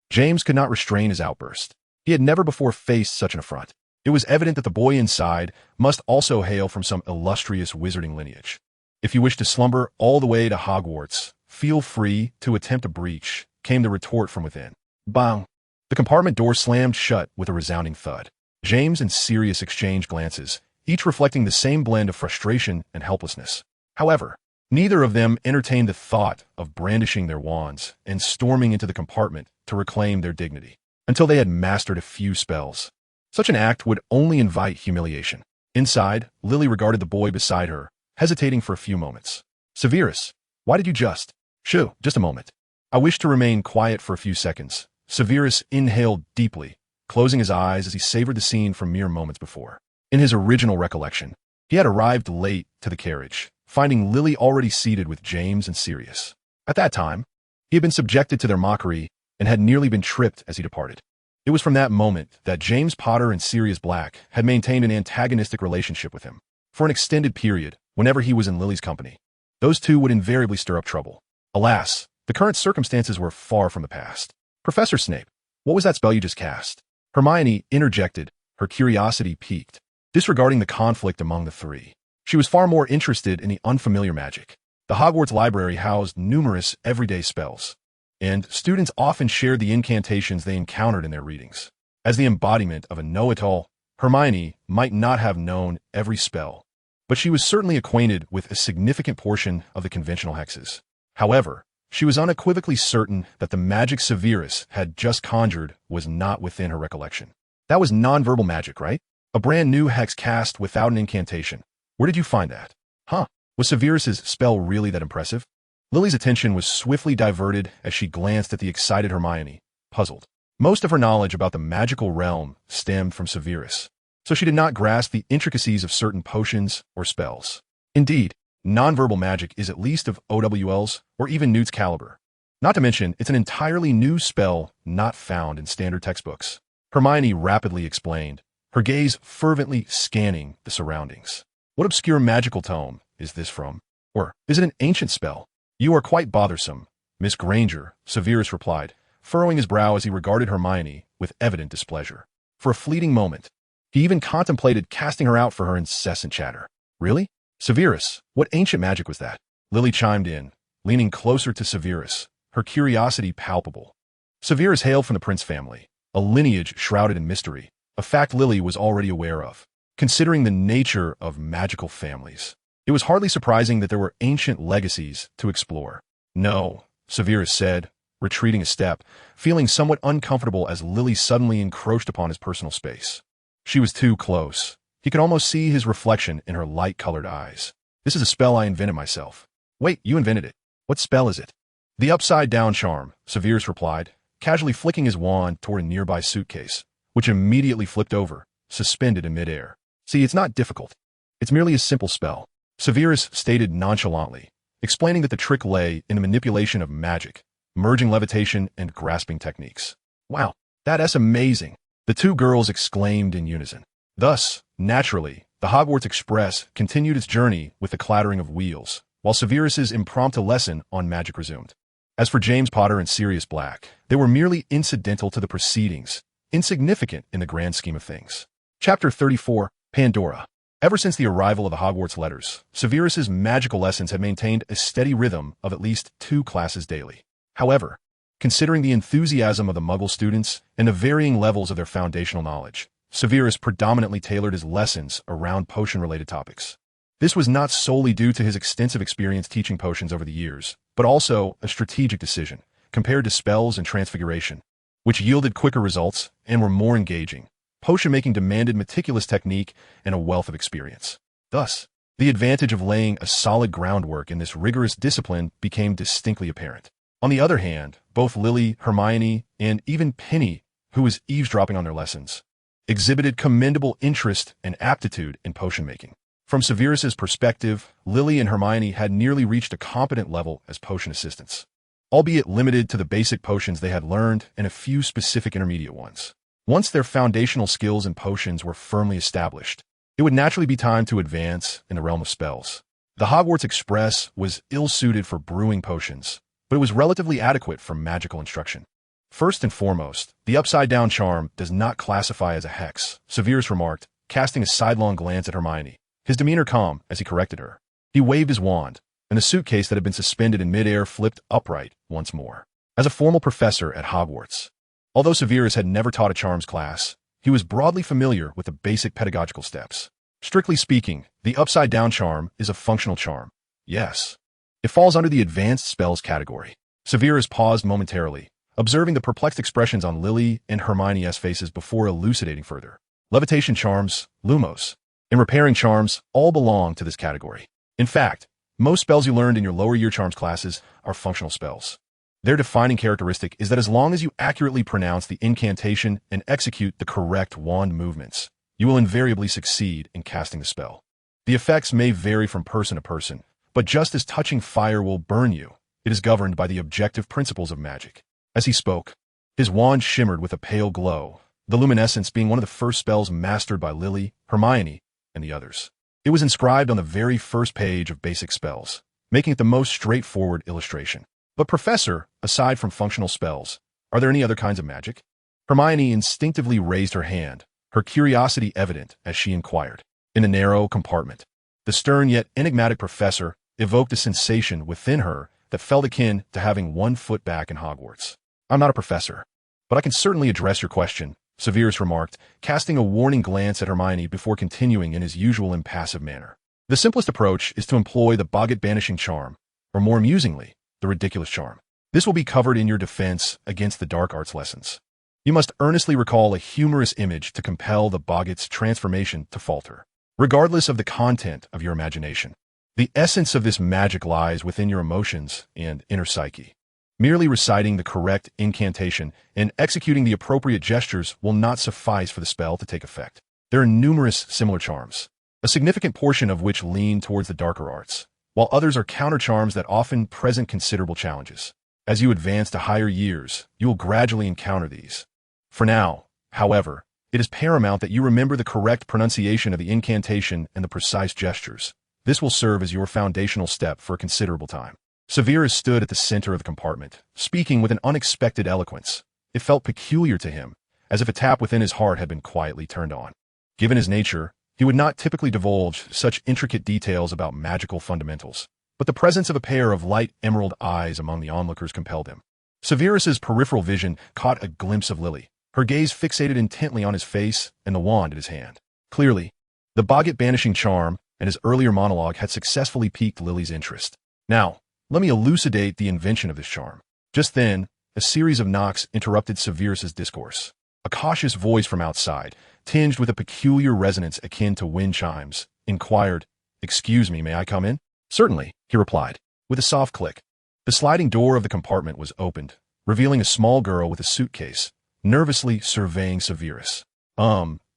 James could not restrain his outburst. He had never before faced such an affront. It was evident that the boy inside must also hail from some illustrious wizarding lineage. If you wish to slumber all the way to Hogwarts, feel free to attempt a breach, came the retort from within. Bang! The compartment door slammed shut with a resounding thud. James and Sirius exchanged glances, each reflecting the same blend of frustration and helplessness. However, neither of them entertained the thought of brandishing their wands and storming into the compartment to reclaim their dignity, until they had mastered a few spells. Such an act would only invite humiliation. Inside, Lily regarded the boy beside her, hesitating for a few moments. Severus, why did you just? Shoo, just a moment. I wish to remain quiet for a few seconds. Severus inhaled deeply, closing his eyes as he savored the scene from mere moments before. In his original recollection, he had arrived late to the carriage, finding Lily already seated with James and Sirius. At that time, he had been subjected to their mockery and had nearly been tripped as he departed. It was from that moment that James Potter and Sirius Black had maintained an antagonistic relationship with him. For an extended period, whenever he was in Lily's company, those two would invariably stir up trouble. Alas, the current circumstances were far from the past. Professor Snape, what was that spell you just cast? Hermione interjected, her curiosity piqued. Disregarding the conflict among the 3, she was far more interested in the unfamiliar magic. The Hogwarts library housed numerous everyday spells, and students often shared the incantations they encountered in their readings. As the embodiment of a know-it-all, Hermione might not have known every spell, but she was certainly acquainted with a significant portion of the conventional hexes. However, she was unequivocally certain that the magic Severus had just conjured was not within her recollection. That was nonverbal magic, right? A brand new hex cast without an incantation. Where did you find that? Huh? Was Severus's spell really that impressive? Lily's attention was swiftly diverted as she glanced at the excited Hermione, puzzled. Most of her knowledge about the magical realm stemmed from Severus, so she did not grasp the intricacies of certain potions or spells. Indeed, nonverbal magic is at least of OWL's or even Newt's caliber. Not to mention, it's an entirely new spell not found in standard textbooks. Hermione rapidly explained, her gaze fervently scanning the surroundings. What obscure magical tome is this from? Or is it an ancient spell? You are quite bothersome, Miss Granger, Severus replied, furrowing his brow as he regarded Hermione with evident displeasure. For a fleeting moment, he even contemplated casting her out for her incessant chatter. Really? Severus, what ancient magic was that? Lily chimed in, leaning closer to Severus, her curiosity palpable. Severus hailed from the Prince family, a lineage shrouded in mystery, a fact Lily was already aware of. Considering the nature of magical families, it was hardly surprising that there were ancient legacies to explore. No, Severus said, retreating a step, feeling somewhat uncomfortable as Lily suddenly encroached upon his personal space. She was too close. He could almost see his reflection in her light-colored eyes. This is a spell I invented myself. Wait, you invented it. What spell is it? The upside-down charm, Severus replied, casually flicking his wand toward a nearby suitcase, which immediately flipped over, suspended in midair. See, it's not difficult. It's merely a simple spell, Severus stated nonchalantly, explaining that the trick lay in the manipulation of magic, merging levitation and grasping techniques. Wow, that's amazing, the two girls exclaimed in unison. Thus, naturally, the Hogwarts Express continued its journey with the clattering of wheels, while Severus's impromptu lesson on magic resumed. As for James Potter and Sirius Black, they were merely incidental to the proceedings, insignificant in the grand scheme of things. Chapter 34, Pandora. Ever since the arrival of the Hogwarts letters, Severus's magical lessons had maintained a steady rhythm of at least 2 classes daily. However, considering the enthusiasm of the Muggle students and the varying levels of their foundational knowledge, Severus predominantly tailored his lessons around potion-related topics. This was not solely due to his extensive experience teaching potions over the years, but also a strategic decision, compared to spells and transfiguration, which yielded quicker results and were more engaging. Potion-making demanded meticulous technique and a wealth of experience. Thus, the advantage of laying a solid groundwork in this rigorous discipline became distinctly apparent. On the other hand, both Lily, Hermione, and even Hinny, who was eavesdropping on their lessons, exhibited commendable interest and aptitude in potion-making. From Severus's perspective, Lily and Hermione had nearly reached a competent level as potion assistants, albeit limited to the basic potions they had learned and a few specific intermediate ones. Once their foundational skills in potions were firmly established, it would naturally be time to advance in the realm of spells. The Hogwarts Express was ill-suited for brewing potions, but it was relatively adequate for magical instruction. First and foremost, the upside-down charm does not classify as a hex, Severus remarked, casting a sidelong glance at Hermione, his demeanor calm as he corrected her. He waved his wand, and the suitcase that had been suspended in midair flipped upright once more. As a formal professor at Hogwarts, although Severus had never taught a charms class, he was broadly familiar with the basic pedagogical steps. Strictly speaking, the upside-down charm is a functional charm. Yes. It falls under the advanced spells category. Severus paused momentarily, observing the perplexed expressions on Lily and Hermione's faces before elucidating further. Levitation charms, Lumos, and repairing charms all belong to this category. In fact, most spells you learned in your lower year charms classes are functional spells. Their defining characteristic is that as long as you accurately pronounce the incantation and execute the correct wand movements, you will invariably succeed in casting the spell. The effects may vary from person to person, but just as touching fire will burn you, it is governed by the objective principles of magic. As he spoke, his wand shimmered with a pale glow, the luminescence being one of the first spells mastered by Lily, Hermione, and the others. It was inscribed on the very first page of basic spells, making it the most straightforward illustration. But Professor, aside from functional spells, are there any other kinds of magic? Hermione instinctively raised her hand, her curiosity evident as she inquired. In the narrow compartment, the stern yet enigmatic professor evoked a sensation within her that felt akin to having one foot back in Hogwarts. I'm not a professor, but I can certainly address your question, Severus remarked, casting a warning glance at Hermione before continuing in his usual impassive manner. The simplest approach is to employ the Boggart banishing charm, or more amusingly, the ridiculous charm. This will be covered in your defense against the dark arts lessons. You must earnestly recall a humorous image to compel the boggart's transformation to falter, regardless of the content of your imagination. The essence of this magic lies within your emotions and inner psyche. Merely reciting the correct incantation and executing the appropriate gestures will not suffice for the spell to take effect. There are numerous similar charms, a significant portion of which lean towards the darker arts, while others are counter-charms that often present considerable challenges. As you advance to higher years, you will gradually encounter these. For now, however, it is paramount that you remember the correct pronunciation of the incantation and the precise gestures. This will serve as your foundational step for a considerable time. Severus stood at the center of the compartment, speaking with an unexpected eloquence. It felt peculiar to him, as if a tap within his heart had been quietly turned on. Given his nature, he would not typically divulge such intricate details about magical fundamentals, but the presence of a pair of light emerald eyes among the onlookers compelled him. Severus's peripheral vision caught a glimpse of Lily, her gaze fixated intently on his face and the wand in his hand. Clearly, the boggart banishing charm and his earlier monologue had successfully piqued Lily's interest. Now, let me elucidate the invention of this charm. Just then, a series of knocks interrupted Severus's discourse. A cautious voice from outside, tinged with a peculiar resonance akin to wind chimes, inquired, "Excuse me, may I come in?" "Certainly," he replied, with a soft click. The sliding door of the compartment was opened, revealing a small girl with a suitcase, nervously surveying Severus.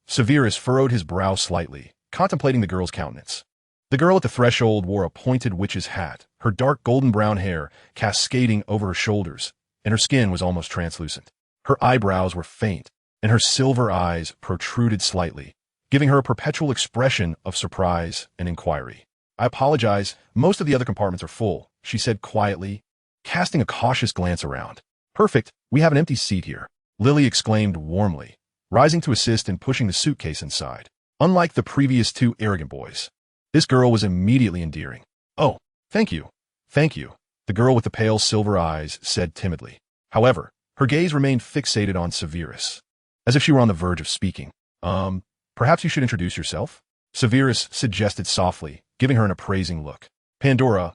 Severus furrowed his brow slightly, contemplating the girl's countenance. The girl at the threshold wore a pointed witch's hat, her dark golden-brown hair cascading over her shoulders, and her skin was almost translucent. Her eyebrows were faint, and her silver eyes protruded slightly, giving her a perpetual expression of surprise and inquiry. "I apologize, most of the other compartments are full," she said quietly, casting a cautious glance around. "Perfect, we have an empty seat here," Lily exclaimed warmly, rising to assist in pushing the suitcase inside. Unlike the previous two arrogant boys, this girl was immediately endearing. "Oh, thank you, the girl with the pale silver eyes said timidly. However, her gaze remained fixated on Severus, as if she were on the verge of speaking. Perhaps you should introduce yourself?" Severus suggested softly, giving her an appraising look. Pandora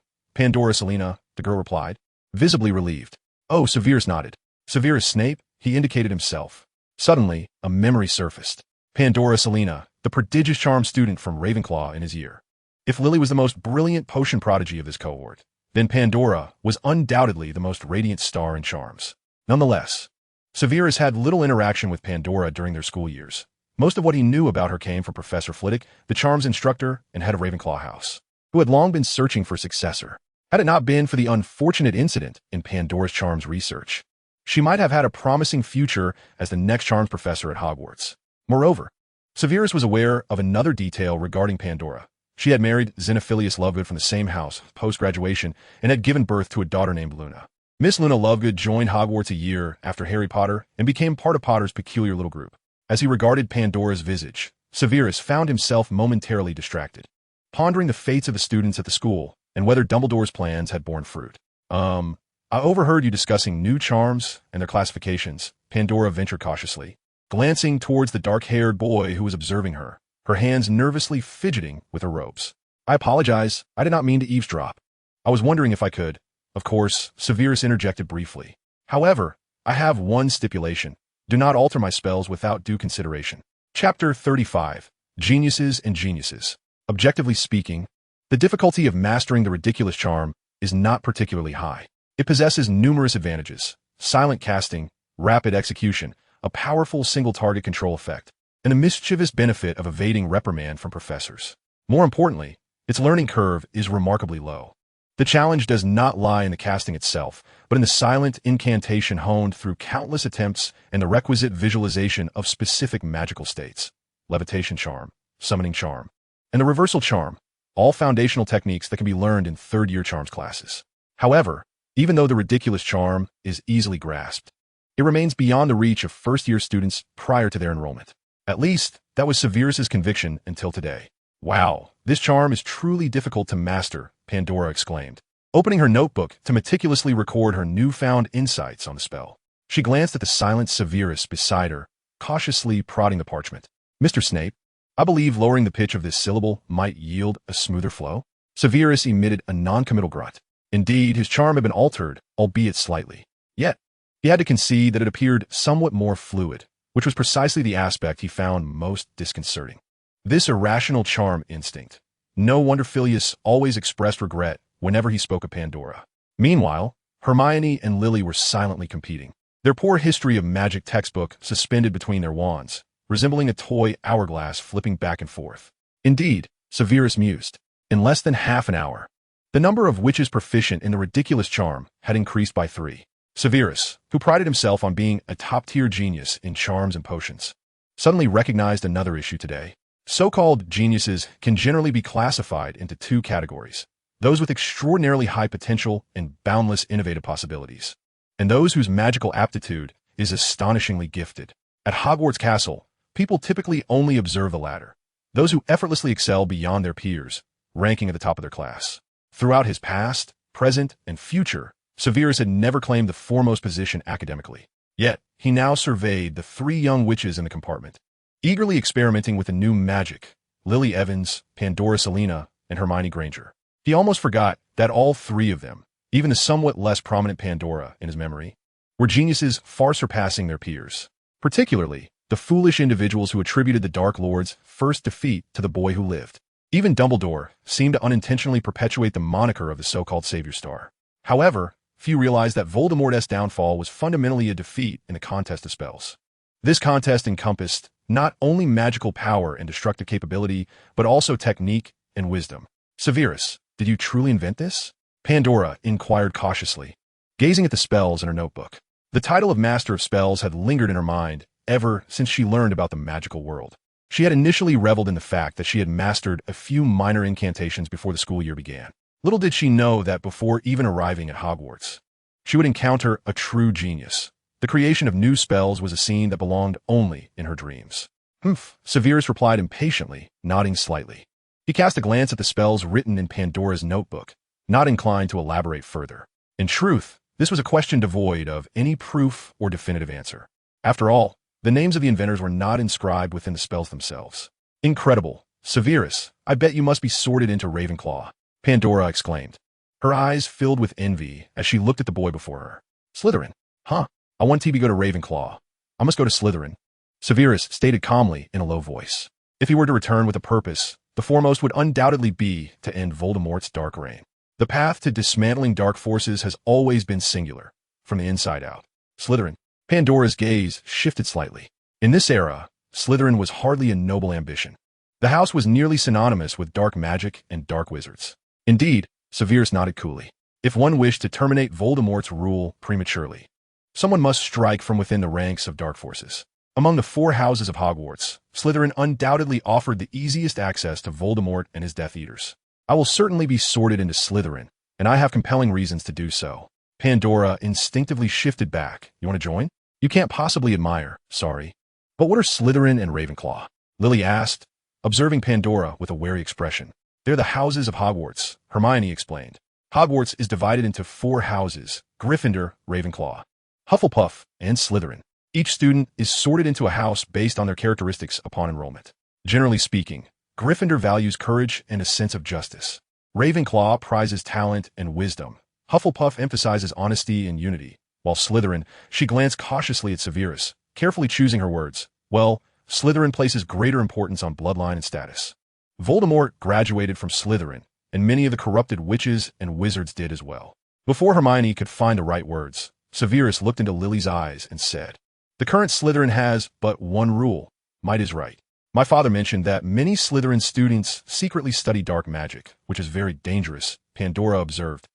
Selena," the girl replied, visibly relieved. "Oh," Severus nodded. "Severus Snape," he indicated himself. Suddenly, a memory surfaced. Pandora Selena, the prodigious charm student from Ravenclaw in his year. If Lily was the most brilliant potion prodigy of this cohort, then Pandora was undoubtedly the most radiant star in charms. Nonetheless, Severus had little interaction with Pandora during their school years. Most of what he knew about her came from Professor Flitwick, the charms instructor and head of Ravenclaw House, who had long been searching for a successor. Had it not been for the unfortunate incident in Pandora's charms research, she might have had a promising future as the next charms professor at Hogwarts. Moreover, Severus was aware of another detail regarding Pandora. She had married Xenophilius Lovegood from the same house post-graduation and had given birth to a daughter named Luna. Miss Luna Lovegood joined Hogwarts a year after Harry Potter and became part of Potter's peculiar little group. As he regarded Pandora's visage, Severus found himself momentarily distracted, pondering the fates of the students at the school and whether Dumbledore's plans had borne fruit. "I overheard you discussing new charms and their classifications," Pandora ventured cautiously, glancing towards the dark-haired boy who was observing her, her hands nervously fidgeting with her robes. "I apologize, I did not mean to eavesdrop. I was wondering if I could." "Of course," Severus interjected briefly. "However, I have one stipulation. Do not alter my spells without due consideration." Chapter 35. Geniuses and Geniuses. Objectively speaking, the difficulty of mastering the ridiculous charm is not particularly high. It possesses numerous advantages: silent casting, rapid execution, a powerful single-target control effect, and the mischievous benefit of evading reprimand from professors. More importantly, its learning curve is remarkably low. The challenge does not lie in the casting itself, but in the silent incantation honed through countless attempts and the requisite visualization of specific magical states. Levitation charm, summoning charm, and the reversal charm, all foundational techniques that can be learned in third-year charms classes. However, even though the ridiculous charm is easily grasped, it remains beyond the reach of first-year students prior to their enrollment. At least, that was Severus's conviction until today. "Wow, this charm is truly difficult to master," Pandora exclaimed, opening her notebook to meticulously record her newfound insights on the spell. She glanced at the silent Severus beside her, cautiously prodding the parchment. "Mr. Snape, I believe lowering the pitch of this syllable might yield a smoother flow." Severus emitted a non-committal grunt. Indeed, his charm had been altered, albeit slightly. Yet, He had to concede that it appeared somewhat more fluid, which was precisely the aspect he found most disconcerting. This irrational charm instinct. No wonder Phileas always expressed regret whenever he spoke of Pandora. Meanwhile, Hermione and Lily were silently competing, their poor history of magic textbook suspended between their wands, resembling a toy hourglass flipping back and forth. Indeed, Severus mused. In less than half an hour, the number of witches proficient in the ridiculous charm had increased by 3. Severus, who prided himself on being a top-tier genius in charms and potions, suddenly recognized another issue today. So-called geniuses can generally be classified into 2 categories: those with extraordinarily high potential and boundless innovative possibilities, and those whose magical aptitude is astonishingly gifted. At Hogwarts Castle, people typically only observe the latter, those who effortlessly excel beyond their peers, ranking at the top of their class. Throughout his past, present, and future, Severus had never claimed the foremost position academically. Yet, he now surveyed the 3 young witches in the compartment, eagerly experimenting with the new magic: Lily Evans, Pandora Selena, and Hermione Granger. He almost forgot that all 3 of them, even the somewhat less prominent Pandora in his memory, were geniuses far surpassing their peers, particularly the foolish individuals who attributed the Dark Lord's first defeat to the boy who lived. Even Dumbledore seemed to unintentionally perpetuate the moniker of the so-called Savior Star. However, few realized that Voldemort's downfall was fundamentally a defeat in the contest of spells. This contest encompassed not only magical power and destructive capability, but also technique and wisdom. Severus, did you truly invent this? Pandora inquired cautiously, gazing at the spells in her notebook. The title of Master of Spells had lingered in her mind ever since she learned about the magical world. She had initially reveled in the fact that she had mastered a few minor incantations before the school year began. Little did she know that before even arriving at Hogwarts, she would encounter a true genius. The creation of new spells was a scene that belonged only in her dreams. Humph, Severus replied impatiently, nodding slightly. He cast a glance at the spells written in Pandora's notebook, not inclined to elaborate further. In truth, this was a question devoid of any proof or definitive answer. After all, the names of the inventors were not inscribed within the spells themselves. Incredible. Severus, I bet you must be sorted into Ravenclaw, Pandora exclaimed. Her eyes filled with envy as she looked at the boy before her. Slytherin. Huh. I want TB go to Ravenclaw. I must go to Slytherin, Severus stated calmly in a low voice. If he were to return with a purpose, the foremost would undoubtedly be to end Voldemort's dark reign. The path to dismantling dark forces has always been singular, from the inside out. Slytherin. Pandora's gaze shifted slightly. In this era, Slytherin was hardly a noble ambition. The house was nearly synonymous with dark magic and dark wizards. Indeed, Severus nodded coolly. If one wished to terminate Voldemort's rule prematurely, someone must strike from within the ranks of dark forces. Among the 4 houses of Hogwarts, Slytherin undoubtedly offered the easiest access to Voldemort and his Death Eaters. I will certainly be sorted into Slytherin, and I have compelling reasons to do so. Pandora instinctively shifted back. You want to join? You can't possibly admire, sorry. But what are Slytherin and Ravenclaw? Lily asked, observing Pandora with a wary expression. They're the houses of Hogwarts, Hermione explained. Hogwarts is divided into 4 houses: Gryffindor, Ravenclaw, Hufflepuff, and Slytherin. Each student is sorted into a house based on their characteristics upon enrollment. Generally speaking, Gryffindor values courage and a sense of justice. Ravenclaw prizes talent and wisdom. Hufflepuff emphasizes honesty and unity, while Slytherin, she glanced cautiously at Severus, carefully choosing her words. Well, Slytherin places greater importance on bloodline and status. Voldemort graduated from Slytherin, and many of the corrupted witches and wizards did as well. Before Hermione could find the right words, Severus looked into Lily's eyes and said, the current Slytherin has but one rule: might is right. My father mentioned that many Slytherin students secretly study dark magic, which is very dangerous, Pandora observed,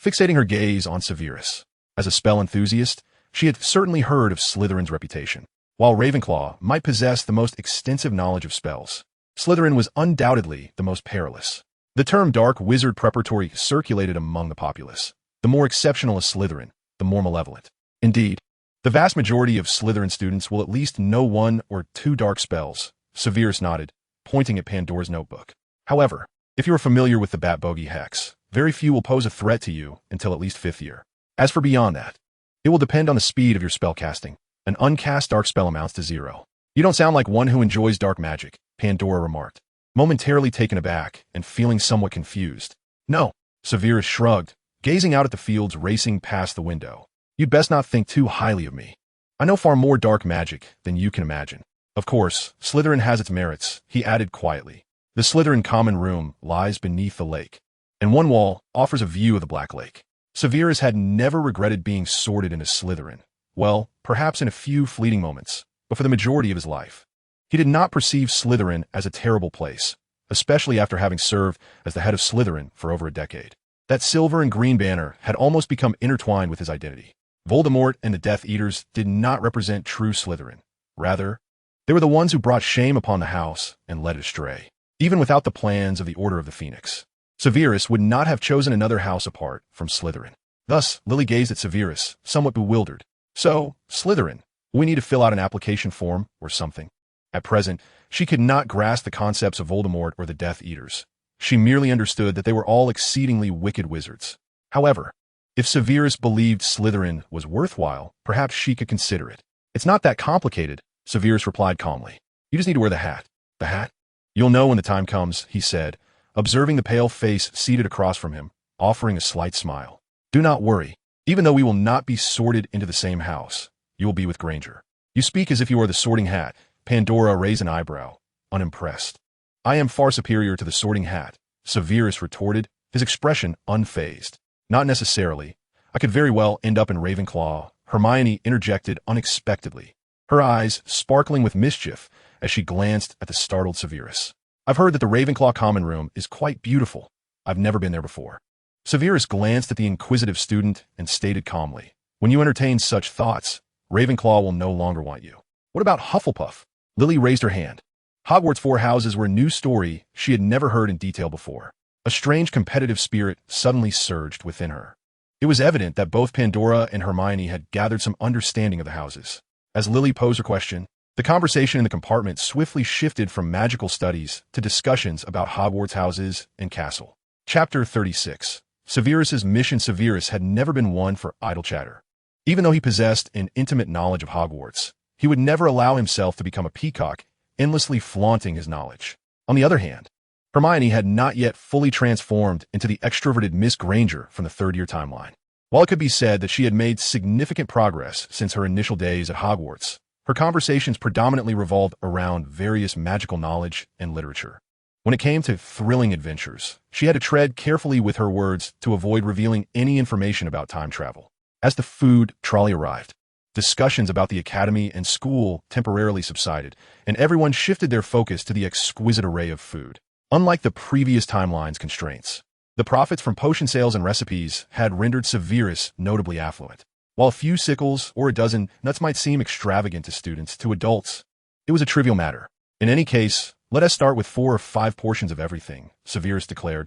fixating her gaze on Severus. As a spell enthusiast, she had certainly heard of Slytherin's reputation. While Ravenclaw might possess the most extensive knowledge of spells, Slytherin was undoubtedly the most perilous. The term dark wizard preparatory circulated among the populace. The more exceptional a Slytherin, the more malevolent. Indeed, the vast majority of Slytherin students will at least know 1 or 2 dark spells, Severus nodded, pointing at Pandora's notebook. However, if you are familiar with the Bat Bogey Hex, very few will pose a threat to you until at least 5th year. As for beyond that, it will depend on the speed of your spell casting. An uncast dark spell amounts to 0. You don't sound like one who enjoys dark magic, Pandora remarked, momentarily taken aback and feeling somewhat confused. No, Severus shrugged, gazing out at the fields racing past the window. You'd best not think too highly of me. I know far more dark magic than you can imagine. Of course, Slytherin has its merits, he added quietly. The Slytherin common room lies beneath the lake, and one wall offers a view of the Black Lake. Severus had never regretted being sorted into Slytherin. Well, perhaps in a few fleeting moments, but for the majority of his life. He did not perceive Slytherin as a terrible place, especially after having served as the head of Slytherin for over a decade. That silver and green banner had almost become intertwined with his identity. Voldemort and the Death Eaters did not represent true Slytherin. Rather, they were the ones who brought shame upon the house and led it astray. Even without the plans of the Order of the Phoenix, Severus would not have chosen another house apart from Slytherin. Thus, Lily gazed at Severus, somewhat bewildered. So, Slytherin, we need to fill out an application form or something. At present, she could not grasp the concepts of Voldemort or the Death Eaters. She merely understood that they were all exceedingly wicked wizards. However, if Severus believed Slytherin was worthwhile, perhaps she could consider it. It's not that complicated, Severus replied calmly. You just need to wear the hat. The hat? You'll know when the time comes, he said, observing the pale face seated across from him, offering a slight smile. Do not worry. Even though we will not be sorted into the same house, you will be with Granger. You speak as if you are the sorting hat. Pandora raised an eyebrow, unimpressed. I am far superior to the sorting hat, Severus retorted, his expression unfazed. Not necessarily. I could very well end up in Ravenclaw, Hermione interjected unexpectedly, her eyes sparkling with mischief as she glanced at the startled Severus. I've heard that the Ravenclaw common room is quite beautiful. I've never been there before. Severus glanced at the inquisitive student and stated calmly, when you entertain such thoughts, Ravenclaw will no longer want you. What about Hufflepuff? Lily raised her hand. Hogwarts' four houses were a new story she had never heard in detail before. A strange competitive spirit suddenly surged within her. It was evident that both Pandora and Hermione had gathered some understanding of the houses. As Lily posed her question, the conversation in the compartment swiftly shifted from magical studies to discussions about Hogwarts houses and castle. Chapter 36. Severus's mission. Severus had never been one for idle chatter. Even though he possessed an intimate knowledge of Hogwarts, he would never allow himself to become a peacock, endlessly flaunting his knowledge. On the other hand, Hermione had not yet fully transformed into the extroverted Miss Granger from the third-year timeline. While it could be said that she had made significant progress since her initial days at Hogwarts, her conversations predominantly revolved around various magical knowledge and literature. When it came to thrilling adventures, she had to tread carefully with her words to avoid revealing any information about time travel. As the food trolley arrived, discussions about the academy and school temporarily subsided, and everyone shifted their focus to the exquisite array of food. Unlike the previous timeline's constraints, the profits from potion sales and recipes had rendered Severus notably affluent. While a few sickles or a dozen nuts might seem extravagant to students, to adults, it was a trivial matter. In any case, let us start with 4 or 5 portions of everything, Severus declared,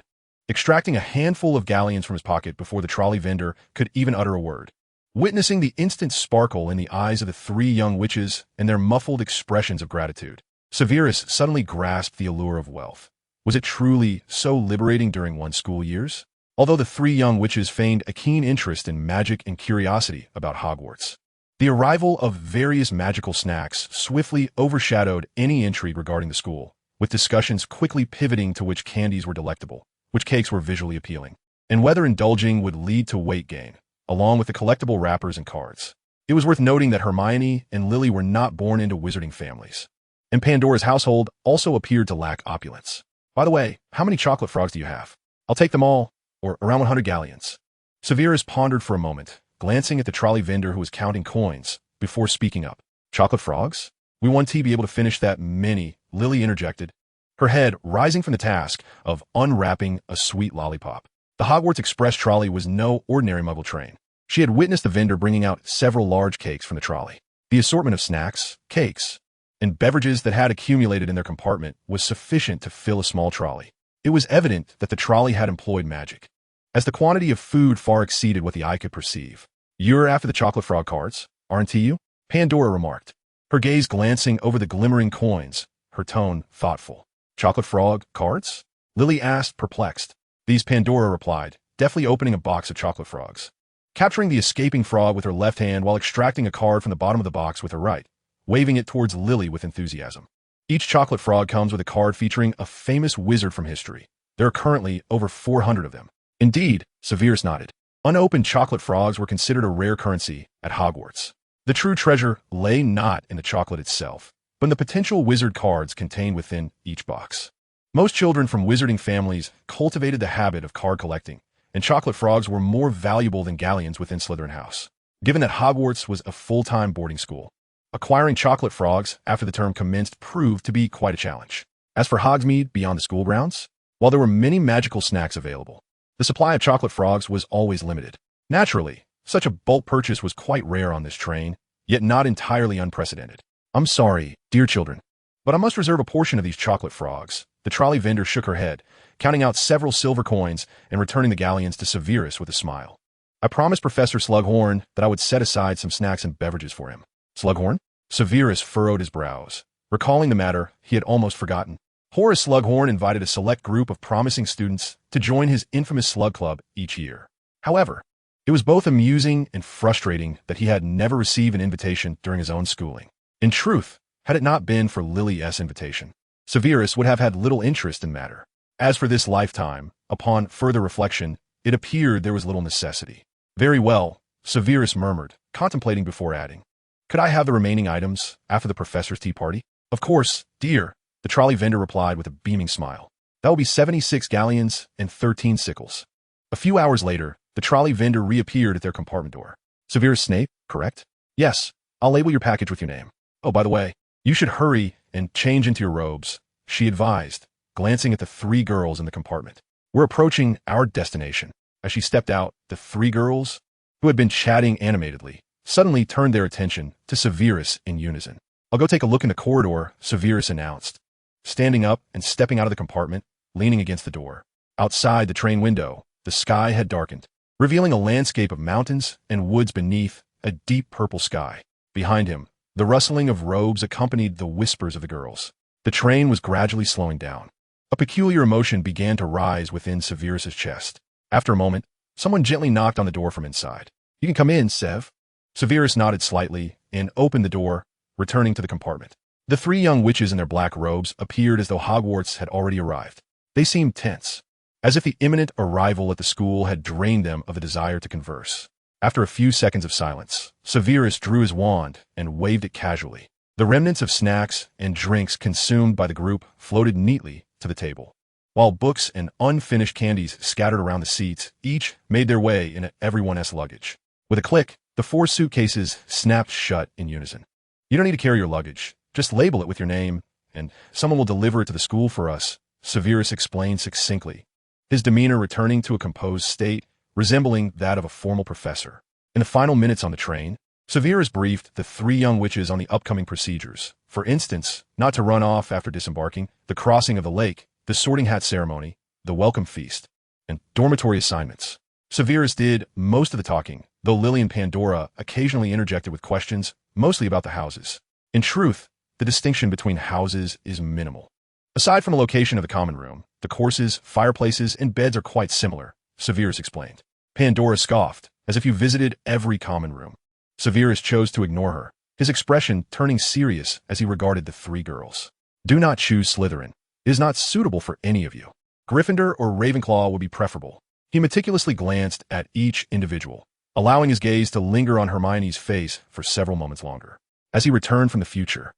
extracting a handful of galleons from his pocket before the trolley vendor could even utter a word. Witnessing the instant sparkle in the eyes of the 3 young witches and their muffled expressions of gratitude, Severus suddenly grasped the allure of wealth. Was it truly so liberating during one's school years? Although the 3 young witches feigned a keen interest in magic and curiosity about Hogwarts, the arrival of various magical snacks swiftly overshadowed any intrigue regarding the school, with discussions quickly pivoting to which candies were delectable, which cakes were visually appealing, and whether indulging would lead to weight gain, along with the collectible wrappers and cards. It was worth noting that Hermione and Lily were not born into wizarding families, and Pandora's household also appeared to lack opulence. By the way, how many chocolate frogs do you have? I'll take them all, or around 100 galleons. Severus pondered for a moment, glancing at the trolley vendor who was counting coins, before speaking up. Chocolate frogs? We want to be able to finish that many, Lily interjected, her head rising from the task of unwrapping a sweet lollipop. The Hogwarts Express trolley was no ordinary Muggle train. She had witnessed the vendor bringing out several large cakes from the trolley. The assortment of snacks, cakes, and beverages that had accumulated in their compartment was sufficient to fill a small trolley. It was evident that the trolley had employed magic, as the quantity of food far exceeded what the eye could perceive. You're after the chocolate frog cards, aren't you? Pandora remarked, her gaze glancing over the glimmering coins, her tone thoughtful. Chocolate frog cards? Lily asked, perplexed. These, Pandora replied, deftly opening a box of chocolate frogs. Capturing the escaping frog with her left hand while extracting a card from the bottom of the box with her right, waving it towards Lily with enthusiasm. Each chocolate frog comes with a card featuring a famous wizard from history. There are currently over 400 of them. Indeed, Severus nodded. Unopened chocolate frogs were considered a rare currency at Hogwarts. The true treasure lay not in the chocolate itself, but in the potential wizard cards contained within each box. Most children from wizarding families cultivated the habit of card collecting, and chocolate frogs were more valuable than galleons within Slytherin House. Given that Hogwarts was a full-time boarding school, acquiring chocolate frogs after the term commenced proved to be quite a challenge. As for Hogsmeade beyond the school grounds, while there were many magical snacks available, the supply of chocolate frogs was always limited. Naturally, such a bulk purchase was quite rare on this train, yet not entirely unprecedented. I'm sorry, dear children, but I must reserve a portion of these chocolate frogs. The trolley vendor shook her head, counting out several silver coins and returning the galleons to Severus with a smile. I promised Professor Slughorn that I would set aside some snacks and beverages for him. Slughorn? Severus furrowed his brows. Recalling the matter, he had almost forgotten. Horace Slughorn invited a select group of promising students to join his infamous Slug Club each year. However, it was both amusing and frustrating that he had never received an invitation during his own schooling. In truth, had it not been for Lily's invitation, Severus would have had little interest in the matter. As for this lifetime, upon further reflection, it appeared there was little necessity. Very well, Severus murmured, contemplating before adding. Could I have the remaining items after the professor's tea party? Of course, dear, the trolley vendor replied with a beaming smile. That will be 76 galleons and 13 sickles. A few hours later, the trolley vendor reappeared at their compartment door. Severus Snape, correct? Yes, I'll label your package with your name. Oh, by the way, you should hurry and change into your robes, she advised, glancing at the three girls in the compartment. We're approaching our destination. As she stepped out, the three girls, who had been chatting animatedly, suddenly turned their attention to Severus in unison. I'll go take a look in the corridor, Severus announced, standing up and stepping out of the compartment, leaning against the door. Outside the train window, the sky had darkened, revealing a landscape of mountains and woods beneath a deep purple sky. Behind him, the rustling of robes accompanied the whispers of the girls. The train was gradually slowing down. A peculiar emotion began to rise within Severus's chest. After a moment, someone gently knocked on the door from inside. You can come in, Sev. Severus nodded slightly and opened the door, returning to the compartment. The three young witches in their black robes appeared as though Hogwarts had already arrived. They seemed tense, as if the imminent arrival at the school had drained them of a desire to converse. After a few seconds of silence, Severus drew his wand and waved it casually. The remnants of snacks and drinks consumed by the group floated neatly to the table, while books and unfinished candies scattered around the seats each made their way into everyone's luggage. With a click, the four suitcases snapped shut in unison. You don't need to carry your luggage. Just label it with your name, and someone will deliver it to the school for us, Severus explained succinctly, his demeanor returning to a composed state, resembling that of a formal professor. In the final minutes on the train, Severus briefed the three young witches on the upcoming procedures. For instance, not to run off after disembarking, the crossing of the lake, the sorting hat ceremony, the welcome feast, and dormitory assignments. Severus did most of the talking, though Lily and Pandora occasionally interjected with questions, mostly about the houses. In truth, the distinction between houses is minimal. Aside from the location of the common room, the courses, fireplaces, and beds are quite similar, Severus explained. Pandora scoffed, as if you visited every common room. Severus chose to ignore her, his expression turning serious as he regarded the three girls. Do not choose Slytherin. It is not suitable for any of you. Gryffindor or Ravenclaw would be preferable. He meticulously glanced at each individual, allowing his gaze to linger on Hermione's face for several moments longer. As he returned from the future,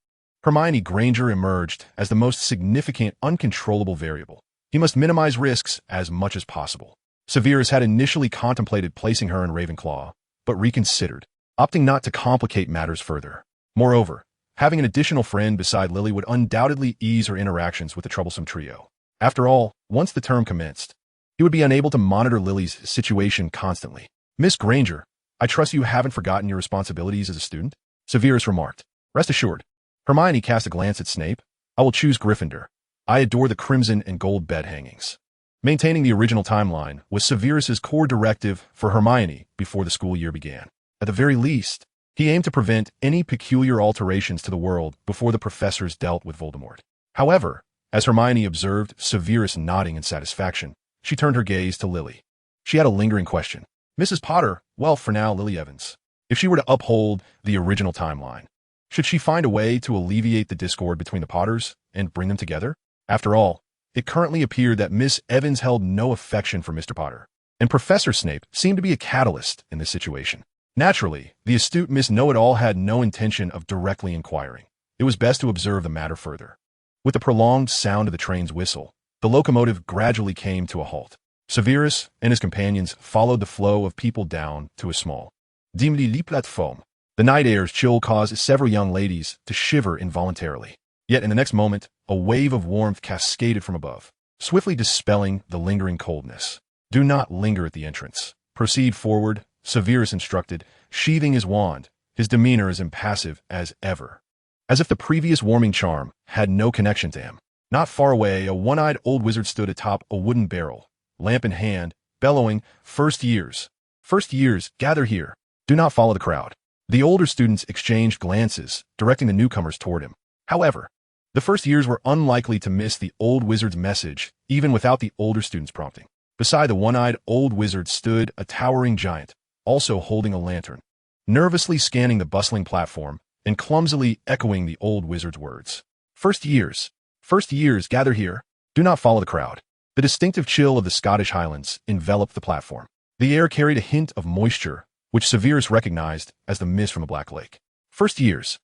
Hermione Granger emerged as the most significant uncontrollable variable. He must minimize risks as much as possible. Severus had initially contemplated placing her in Ravenclaw, but reconsidered, opting not to complicate matters further. Moreover, having an additional friend beside Lily would undoubtedly ease her interactions with the troublesome trio. After all, once the term commenced, he would be unable to monitor Lily's situation constantly. Miss Granger, I trust you haven't forgotten your responsibilities as a student? Severus remarked. Rest assured. Hermione cast a glance at Snape. I will choose Gryffindor. I adore the crimson and gold bed hangings. Maintaining the original timeline was Severus's core directive for Hermione before the school year began. At the very least, he aimed to prevent any peculiar alterations to the world before the professors dealt with Voldemort. However, as Hermione observed Severus nodding in satisfaction, she turned her gaze to Lily. She had a lingering question. Mrs. Potter, well, for now, Lily Evans. If she were to uphold the original timeline, should she find a way to alleviate the discord between the Potters and bring them together? After all, it currently appeared that Miss Evans held no affection for Mr. Potter. and Professor Snape seemed to be a catalyst in this situation. Naturally, the astute Miss Know-It-All had no intention of directly inquiring. It was best to observe the matter further. With the prolonged sound of the train's whistle, the locomotive gradually came to a halt. Severus and his companions followed the flow of people down to a small dimly platform. The night air's chill caused several young ladies to shiver involuntarily. Yet in the next moment, a wave of warmth cascaded from above, swiftly dispelling the lingering coldness. Do not linger at the entrance. Proceed forward, Severus instructed, sheathing his wand, his demeanor as impassive as ever. As if the previous warming charm had no connection to him. Not far away, a one-eyed old wizard stood atop a wooden barrel, lamp in hand, bellowing, "First years! First years, gather here! Do not follow the crowd." The older students exchanged glances, directing the newcomers toward him. However, the first years were unlikely to miss the old wizard's message, even without the older students' prompting. Beside the one-eyed old wizard stood a towering giant, also holding a lantern, nervously scanning the bustling platform and clumsily echoing the old wizard's words. First years, gather here. Do not follow the crowd." The distinctive chill of the Scottish Highlands enveloped the platform. The air carried a hint of moisture, which Severus recognized as the mist from a black lake. First years,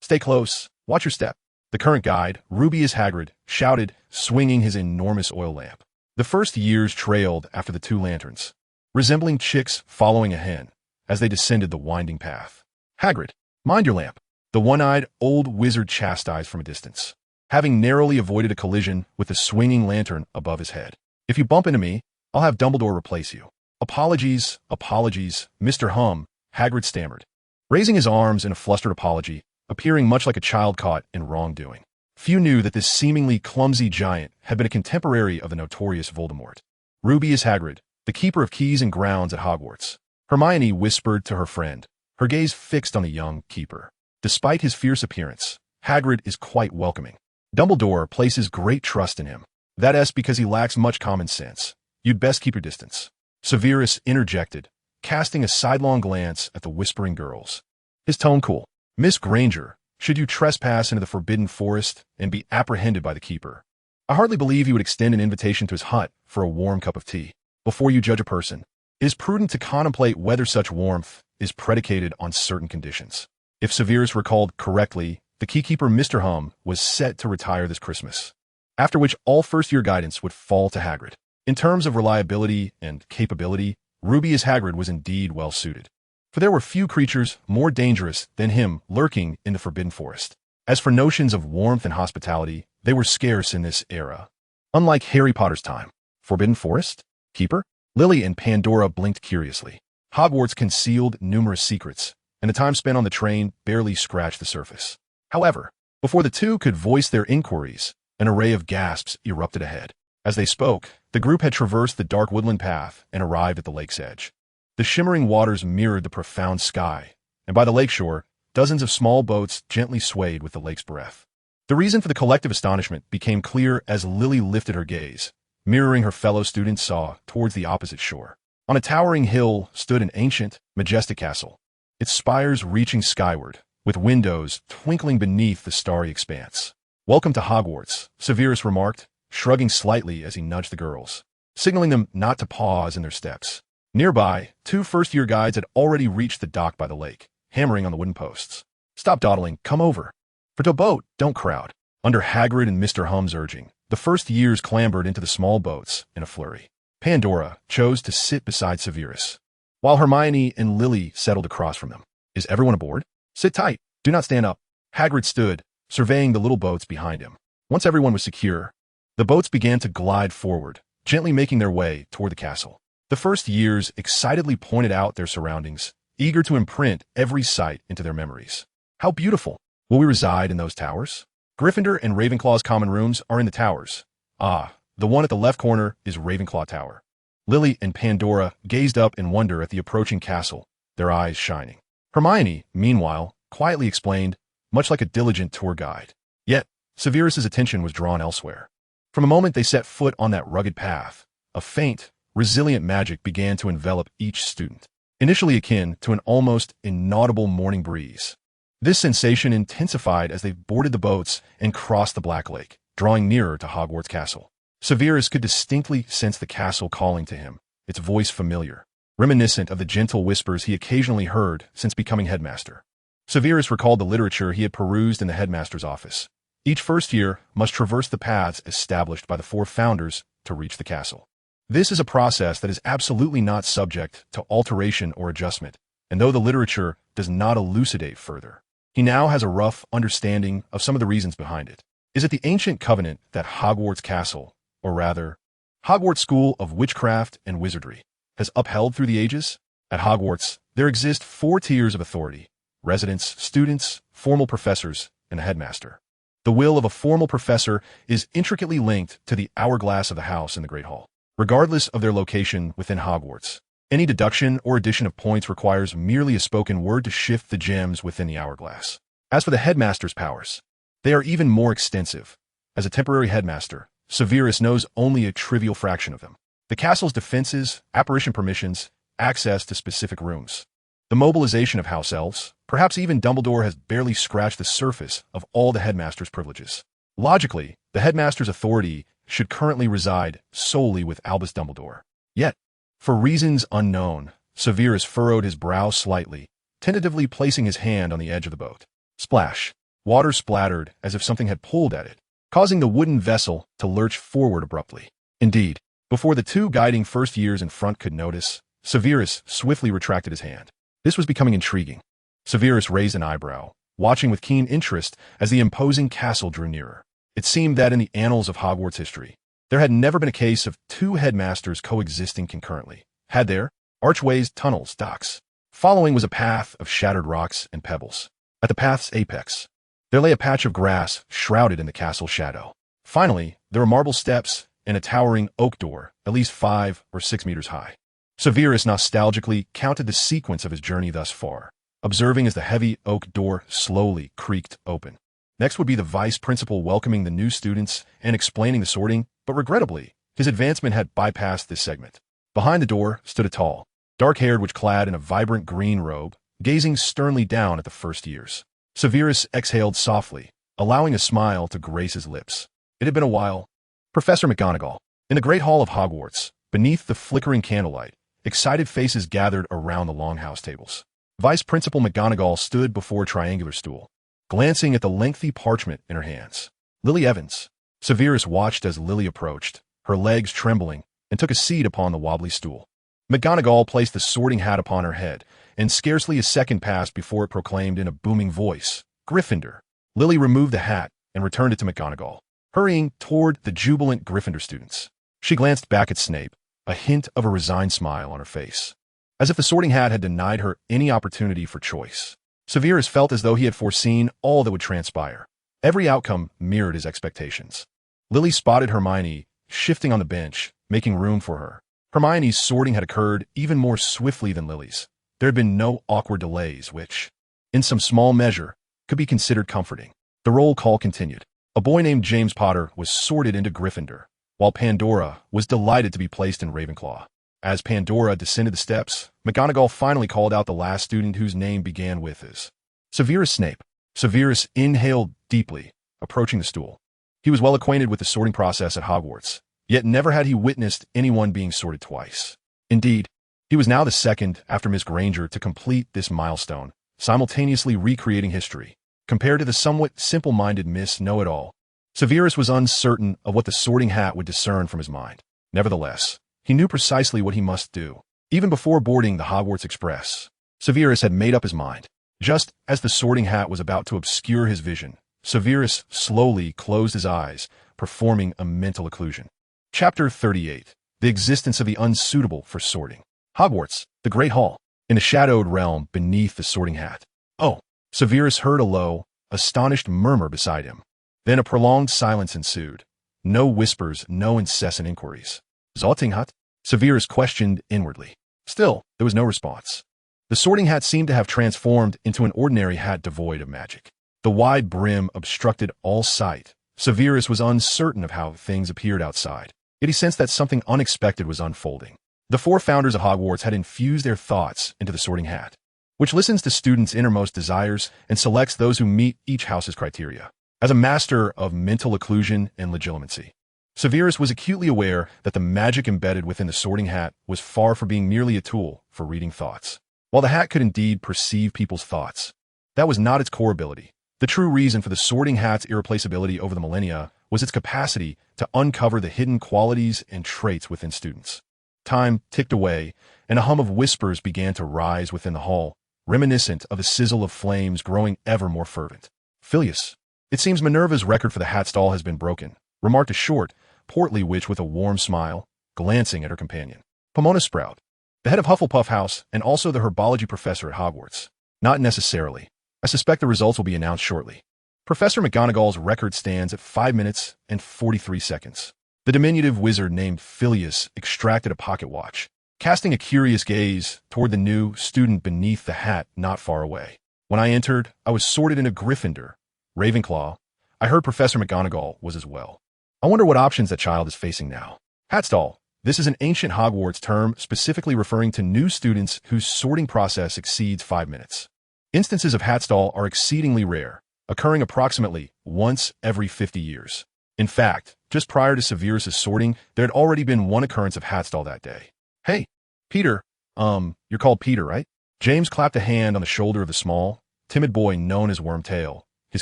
stay close, watch your step." The current guide, Rubius Hagrid, shouted, swinging his enormous oil lamp. The first years trailed after the two lanterns, resembling chicks following a hen, as they descended the winding path. "Hagrid, mind your lamp," the one-eyed old wizard chastised from a distance, having narrowly avoided a collision with the swinging lantern above his head. "If you bump into me, I'll have Dumbledore replace you." Apologies, Mr. Hum," Hagrid stammered, raising his arms in a flustered apology, appearing much like a child caught in wrongdoing. Few knew that this seemingly clumsy giant had been a contemporary of the notorious Voldemort. "Rubius Hagrid, the keeper of keys and grounds at Hogwarts," Hermione whispered to her friend, her gaze fixed on the young keeper. "Despite his fierce appearance, Hagrid is quite welcoming. Dumbledore places great trust in him. That's because he lacks much common sense. You'd best keep your distance." Severus interjected, casting a sidelong glance at the whispering girls. His tone cool. "Miss Granger, should you trespass into the Forbidden Forest and be apprehended by the keeper, I hardly believe you would extend an invitation to his hut for a warm cup of tea. Before you judge a person, it is prudent to contemplate whether such warmth is predicated on certain conditions." If Severus recalled correctly, the keykeeper Mr. Hum was set to retire this Christmas, after which all first-year guidance would fall to Hagrid. In terms of reliability and capability, Rubius Hagrid was indeed well-suited, for there were few creatures more dangerous than him lurking in the Forbidden Forest. As for notions of warmth and hospitality, they were scarce in this era. Unlike Harry Potter's time. Forbidden Forest? Keeper? Lily and Pandora blinked curiously. Hogwarts concealed numerous secrets, and the time spent on the train barely scratched the surface. However, before the two could voice their inquiries, an array of gasps erupted ahead. As they spoke, the group had traversed the dark woodland path and arrived at the lake's edge. The shimmering waters mirrored the profound sky, and by the lakeshore, dozens of small boats gently swayed with the lake's breath. The reason for the collective astonishment became clear as Lily lifted her gaze, mirroring her fellow students saw towards the opposite shore. On a towering hill stood an ancient, majestic castle, its spires reaching skyward, with windows twinkling beneath the starry expanse. "Welcome to Hogwarts," Severus remarked, shrugging slightly as he nudged the girls, signaling them not to pause in their steps. Nearby, two first-year guides had already reached the dock by the lake, hammering on the wooden posts. "Stop dawdling, come over. For to boat, don't crowd." Under Hagrid and Mr. Hum's urging, the first years clambered into the small boats in a flurry. Pandora chose to sit beside Severus, while Hermione and Lily settled across from them. "Is everyone aboard? Sit tight, do not stand up." Hagrid stood, surveying the little boats behind him. Once everyone was secure, the boats began to glide forward, gently making their way toward the castle. The first years excitedly pointed out their surroundings, eager to imprint every sight into their memories. "How beautiful! Will we reside in those towers?" "Gryffindor and Ravenclaw's common rooms are in the towers. Ah, the one at the left corner is Ravenclaw Tower." Lily and Pandora gazed up in wonder at the approaching castle, their eyes shining. Hermione, meanwhile, quietly explained, much like a diligent tour guide. Yet, Severus's attention was drawn elsewhere. From the moment they set foot on that rugged path, a faint, resilient magic began to envelop each student, initially akin to an almost inaudible morning breeze. This sensation intensified as they boarded the boats and crossed the Black Lake, drawing nearer to Hogwarts Castle. Severus could distinctly sense the castle calling to him, its voice familiar, reminiscent of the gentle whispers he occasionally heard since becoming headmaster. Severus recalled the literature he had perused in the headmaster's office. Each first year must traverse the paths established by the 4 founders to reach the castle. This is a process that is absolutely not subject to alteration or adjustment, and though the literature does not elucidate further, he now has a rough understanding of some of the reasons behind it. Is it the ancient covenant that Hogwarts Castle, or rather, Hogwarts School of Witchcraft and Wizardry, has upheld through the ages? At Hogwarts, there exist 4 tiers of authority: residents, students, formal professors, and a headmaster. The will of a formal professor is intricately linked to the hourglass of the house in the Great Hall. Regardless of their location within Hogwarts, any deduction or addition of points requires merely a spoken word to shift the gems within the hourglass. As for the headmaster's powers, they are even more extensive. As a temporary headmaster, Severus knows only a trivial fraction of them. The castle's defenses, apparition permissions, access to specific rooms. The mobilization of house elves, perhaps even Dumbledore has barely scratched the surface of all the headmaster's privileges. Logically, the headmaster's authority should currently reside solely with Albus Dumbledore. Yet, for reasons unknown, Severus furrowed his brow slightly, tentatively placing his hand on the edge of the boat. Splash! Water splattered as if something had pulled at it, causing the wooden vessel to lurch forward abruptly. Indeed, before the 2 guiding first years in front could notice, Severus swiftly retracted his hand. This was becoming intriguing. Severus raised an eyebrow, watching with keen interest as the imposing castle drew nearer. It seemed that in the annals of Hogwarts history, there had never been a case of 2 headmasters coexisting concurrently. Had there? Archways, tunnels, docks. Following was a path of shattered rocks and pebbles. At the path's apex, there lay a patch of grass shrouded in the castle's shadow. Finally, there were marble steps and a towering oak door, at least 5 or 6 meters high. Severus nostalgically counted the sequence of his journey thus far, observing as the heavy oak door slowly creaked open. Next would be the vice principal welcoming the new students and explaining the sorting, but regrettably, his advancement had bypassed this segment. Behind the door stood a tall, dark-haired witch clad in a vibrant green robe, gazing sternly down at the first years. Severus exhaled softly, allowing a smile to grace his lips. It had been a while. Professor McGonagall. In the Great Hall of Hogwarts, beneath the flickering candlelight, excited faces gathered around the longhouse tables. Vice Principal McGonagall stood before a triangular stool, glancing at the lengthy parchment in her hands. Lily Evans. Severus watched as Lily approached, her legs trembling, and took a seat upon the wobbly stool. McGonagall placed the sorting hat upon her head, and scarcely a second passed before it proclaimed in a booming voice, "Gryffindor." Lily removed the hat and returned it to McGonagall, hurrying toward the jubilant Gryffindor students. She glanced back at Snape, a hint of a resigned smile on her face, as if the sorting hat had denied her any opportunity for choice. Severus felt as though he had foreseen all that would transpire. Every outcome mirrored his expectations. Lily spotted Hermione shifting on the bench, making room for her. Hermione's sorting had occurred even more swiftly than Lily's. There had been no awkward delays, which, in some small measure, could be considered comforting. The roll call continued. A boy named James Potter was sorted into Gryffindor, while Pandora was delighted to be placed in Ravenclaw. As Pandora descended the steps, McGonagall finally called out the last student whose name began with his. Severus Snape. Severus inhaled deeply, approaching the stool. He was well acquainted with the sorting process at Hogwarts, yet never had he witnessed anyone being sorted twice. Indeed, he was now the second after Miss Granger to complete this milestone, simultaneously recreating history. Compared to the somewhat simple-minded Miss Know-It-All, Severus was uncertain of what the sorting hat would discern from his mind. Nevertheless, he knew precisely what he must do. Even before boarding the Hogwarts Express, Severus had made up his mind. Just as the sorting hat was about to obscure his vision, Severus slowly closed his eyes, performing a mental occlusion. Chapter 38. The existence of the unsuitable for sorting. Hogwarts, the Great Hall, in a shadowed realm beneath the sorting hat. "Oh!" Severus heard a low, astonished murmur beside him. Then a prolonged silence ensued. No whispers, no incessant inquiries. "Sorting hat?" Severus questioned inwardly. Still, there was no response. The sorting hat seemed to have transformed into an ordinary hat devoid of magic. The wide brim obstructed all sight. Severus was uncertain of how things appeared outside, yet he sensed that something unexpected was unfolding. The 4 founders of Hogwarts had infused their thoughts into the sorting hat, which listens to students' innermost desires and selects those who meet each house's criteria. As a master of mental occlusion and legitimacy, Severus was acutely aware that the magic embedded within the sorting hat was far from being merely a tool for reading thoughts. While the hat could indeed perceive people's thoughts, that was not its core ability. The true reason for the sorting hat's irreplaceability over the millennia was its capacity to uncover the hidden qualities and traits within students. Time ticked away, and a hum of whispers began to rise within the hall, reminiscent of the sizzle of flames growing ever more fervent. Phileas, it seems Minerva's record for the hat stall has been broken, remarked a short, portly witch with a warm smile, glancing at her companion. Pomona Sprout, the head of Hufflepuff House and also the herbology professor at Hogwarts. Not necessarily. I suspect the results will be announced shortly. Professor McGonagall's record stands at 5 minutes and 43 seconds. The diminutive wizard named Phileas extracted a pocket watch, casting a curious gaze toward the new student beneath the hat not far away. When I entered, I was sorted into Gryffindor. Ravenclaw. I heard Professor McGonagall was as well. I wonder what options that child is facing now. Hatstall. This is an ancient Hogwarts term specifically referring to new students whose sorting process exceeds 5 minutes. Instances of hatstall are exceedingly rare, occurring approximately once every 50 years. In fact, just prior to Severus's sorting, there had already been one occurrence of hatstall that day. Hey, Peter, you're called Peter, right? James clapped a hand on the shoulder of the small, timid boy known as Wormtail. His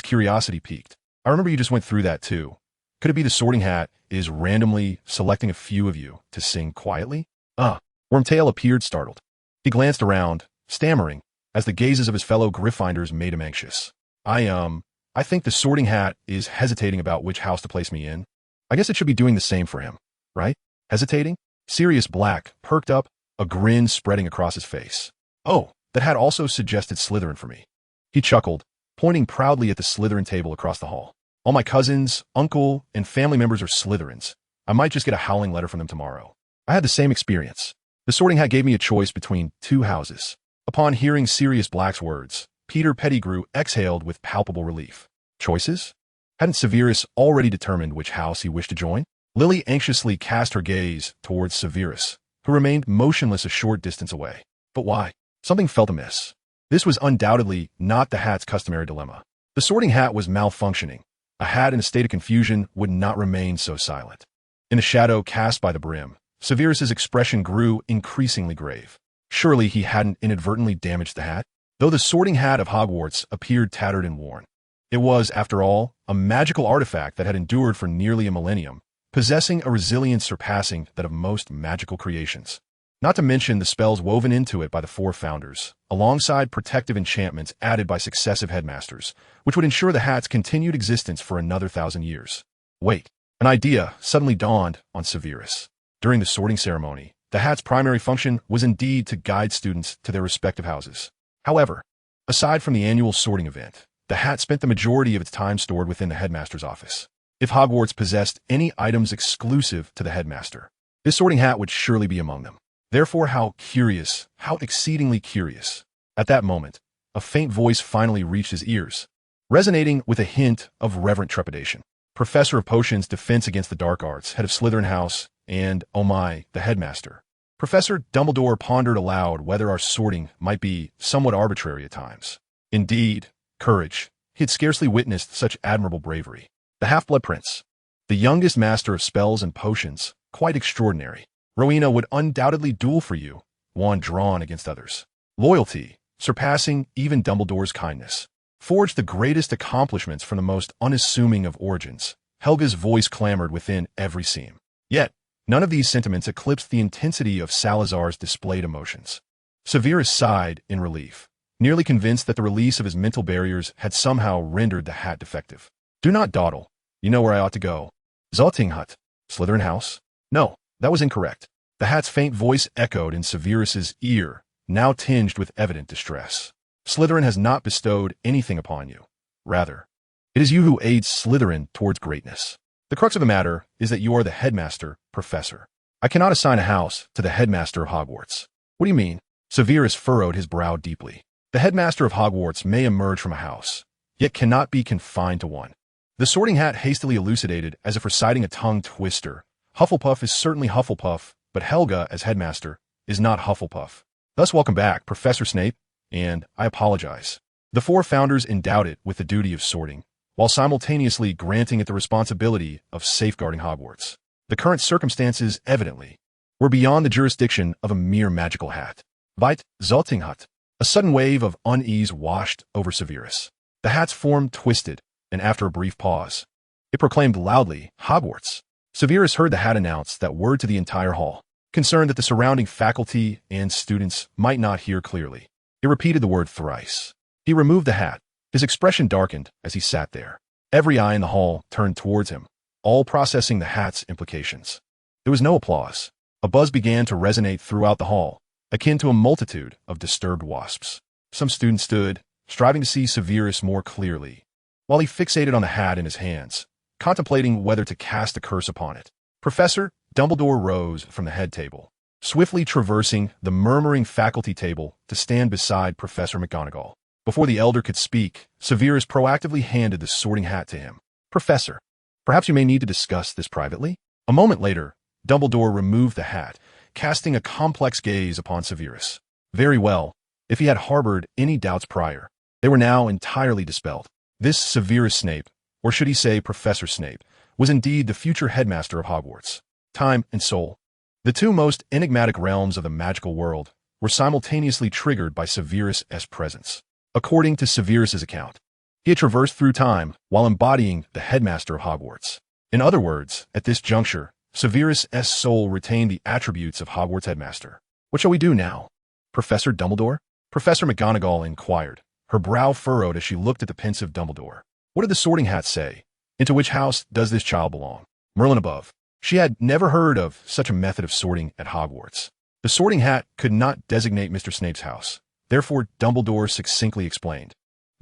curiosity piqued. I remember you just went through that too. Could it be the sorting hat is randomly selecting a few of you to sing quietly? Wormtail appeared startled. He glanced around, stammering, as the gazes of his fellow Gryffindors made him anxious. I think the sorting hat is hesitating about which house to place me in. I guess it should be doing the same for him, right? Hesitating? Sirius Black perked up, a grin spreading across his face. Oh, that hat also suggested Slytherin for me. He chuckled, pointing proudly at the Slytherin table across the hall. All my cousins, uncle, and family members are Slytherins. I might just get a howling letter from them tomorrow. I had the same experience. The sorting hat gave me a choice between 2 houses. Upon hearing Sirius Black's words, Peter Pettigrew exhaled with palpable relief. Choices? Hadn't Severus already determined which house he wished to join? Lily anxiously cast her gaze towards Severus, who remained motionless a short distance away. But why? Something felt amiss. This was undoubtedly not the hat's customary dilemma. The sorting hat was malfunctioning. A hat in a state of confusion would not remain so silent. In the shadow cast by the brim, Severus's expression grew increasingly grave. Surely he hadn't inadvertently damaged the hat? Though the sorting hat of Hogwarts appeared tattered and worn, it was, after all, a magical artifact that had endured for nearly a millennium, possessing a resilience surpassing that of most magical creations. Not to mention the spells woven into it by the 4 founders, alongside protective enchantments added by successive headmasters, which would ensure the hat's continued existence for another 1,000 years. Wait, an idea suddenly dawned on Severus. During the sorting ceremony, the hat's primary function was indeed to guide students to their respective houses. However, aside from the annual sorting event, the hat spent the majority of its time stored within the headmaster's office. If Hogwarts possessed any items exclusive to the headmaster, this sorting hat would surely be among them. Therefore, how curious, how exceedingly curious. At that moment, a faint voice finally reached his ears, resonating with a hint of reverent trepidation. Professor of Potions, Defense Against the Dark Arts, head of Slytherin House, and, oh my, the headmaster. Professor Dumbledore pondered aloud whether our sorting might be somewhat arbitrary at times. Indeed, courage. He had scarcely witnessed such admirable bravery. The Half-Blood Prince, the youngest master of spells and potions, quite extraordinary. Rowena would undoubtedly duel for you, wand drawn against others. Loyalty, surpassing even Dumbledore's kindness. Forged the greatest accomplishments from the most unassuming of origins. Helga's voice clamored within every seam. Yet, none of these sentiments eclipsed the intensity of Salazar's displayed emotions. Severus sighed in relief, nearly convinced that the release of his mental barriers had somehow rendered the hat defective. Do not dawdle. You know where I ought to go. Zottinghut. Slytherin House? No, that was incorrect. The hat's faint voice echoed in Severus's ear, now tinged with evident distress. Slytherin has not bestowed anything upon you. Rather, it is you who aids Slytherin towards greatness. The crux of the matter is that you are the headmaster, professor. I cannot assign a house to the headmaster of Hogwarts. What do you mean? Severus furrowed his brow deeply. The headmaster of Hogwarts may emerge from a house, yet cannot be confined to one. The sorting hat hastily elucidated as if reciting a tongue twister. Hufflepuff is certainly Hufflepuff, but Helga, as headmaster, is not Hufflepuff. Thus, welcome back, Professor Snape, and I apologize. The 4 founders endowed it with the duty of sorting, while simultaneously granting it the responsibility of safeguarding Hogwarts. The current circumstances, evidently, were beyond the jurisdiction of a mere magical hat. Veit Zoltinghat. A sudden wave of unease washed over Severus. The hat's form twisted, and after a brief pause, it proclaimed loudly, Hogwarts. Severus heard the hat announce that word to the entire hall, concerned that the surrounding faculty and students might not hear clearly. He repeated the word thrice. He removed the hat. His expression darkened as he sat there. Every eye in the hall turned towards him, all processing the hat's implications. There was no applause. A buzz began to resonate throughout the hall, akin to a multitude of disturbed wasps. Some students stood, striving to see Severus more clearly, while he fixated on the hat in his hands, contemplating whether to cast a curse upon it. Professor Dumbledore rose from the head table, swiftly traversing the murmuring faculty table to stand beside Professor McGonagall. Before the elder could speak, Severus proactively handed the sorting hat to him. Professor, perhaps you may need to discuss this privately? A moment later, Dumbledore removed the hat, casting a complex gaze upon Severus. Very well. If he had harbored any doubts prior, they were now entirely dispelled. This Severus Snape, or should he say Professor Snape, was indeed the future headmaster of Hogwarts. Time and soul, the two most enigmatic realms of the magical world, were simultaneously triggered by Severus' presence. According to Severus's account, he had traversed through time while embodying the headmaster of Hogwarts. In other words, at this juncture, Severus' soul retained the attributes of Hogwarts headmaster. What shall we do now? Professor Dumbledore? Professor McGonagall inquired, her brow furrowed as she looked at the pensive Dumbledore. What did the sorting hat say? Into which house does this child belong? Merlin above. She had never heard of such a method of sorting at Hogwarts. The sorting hat could not designate Mr. Snape's house. Therefore, Dumbledore succinctly explained,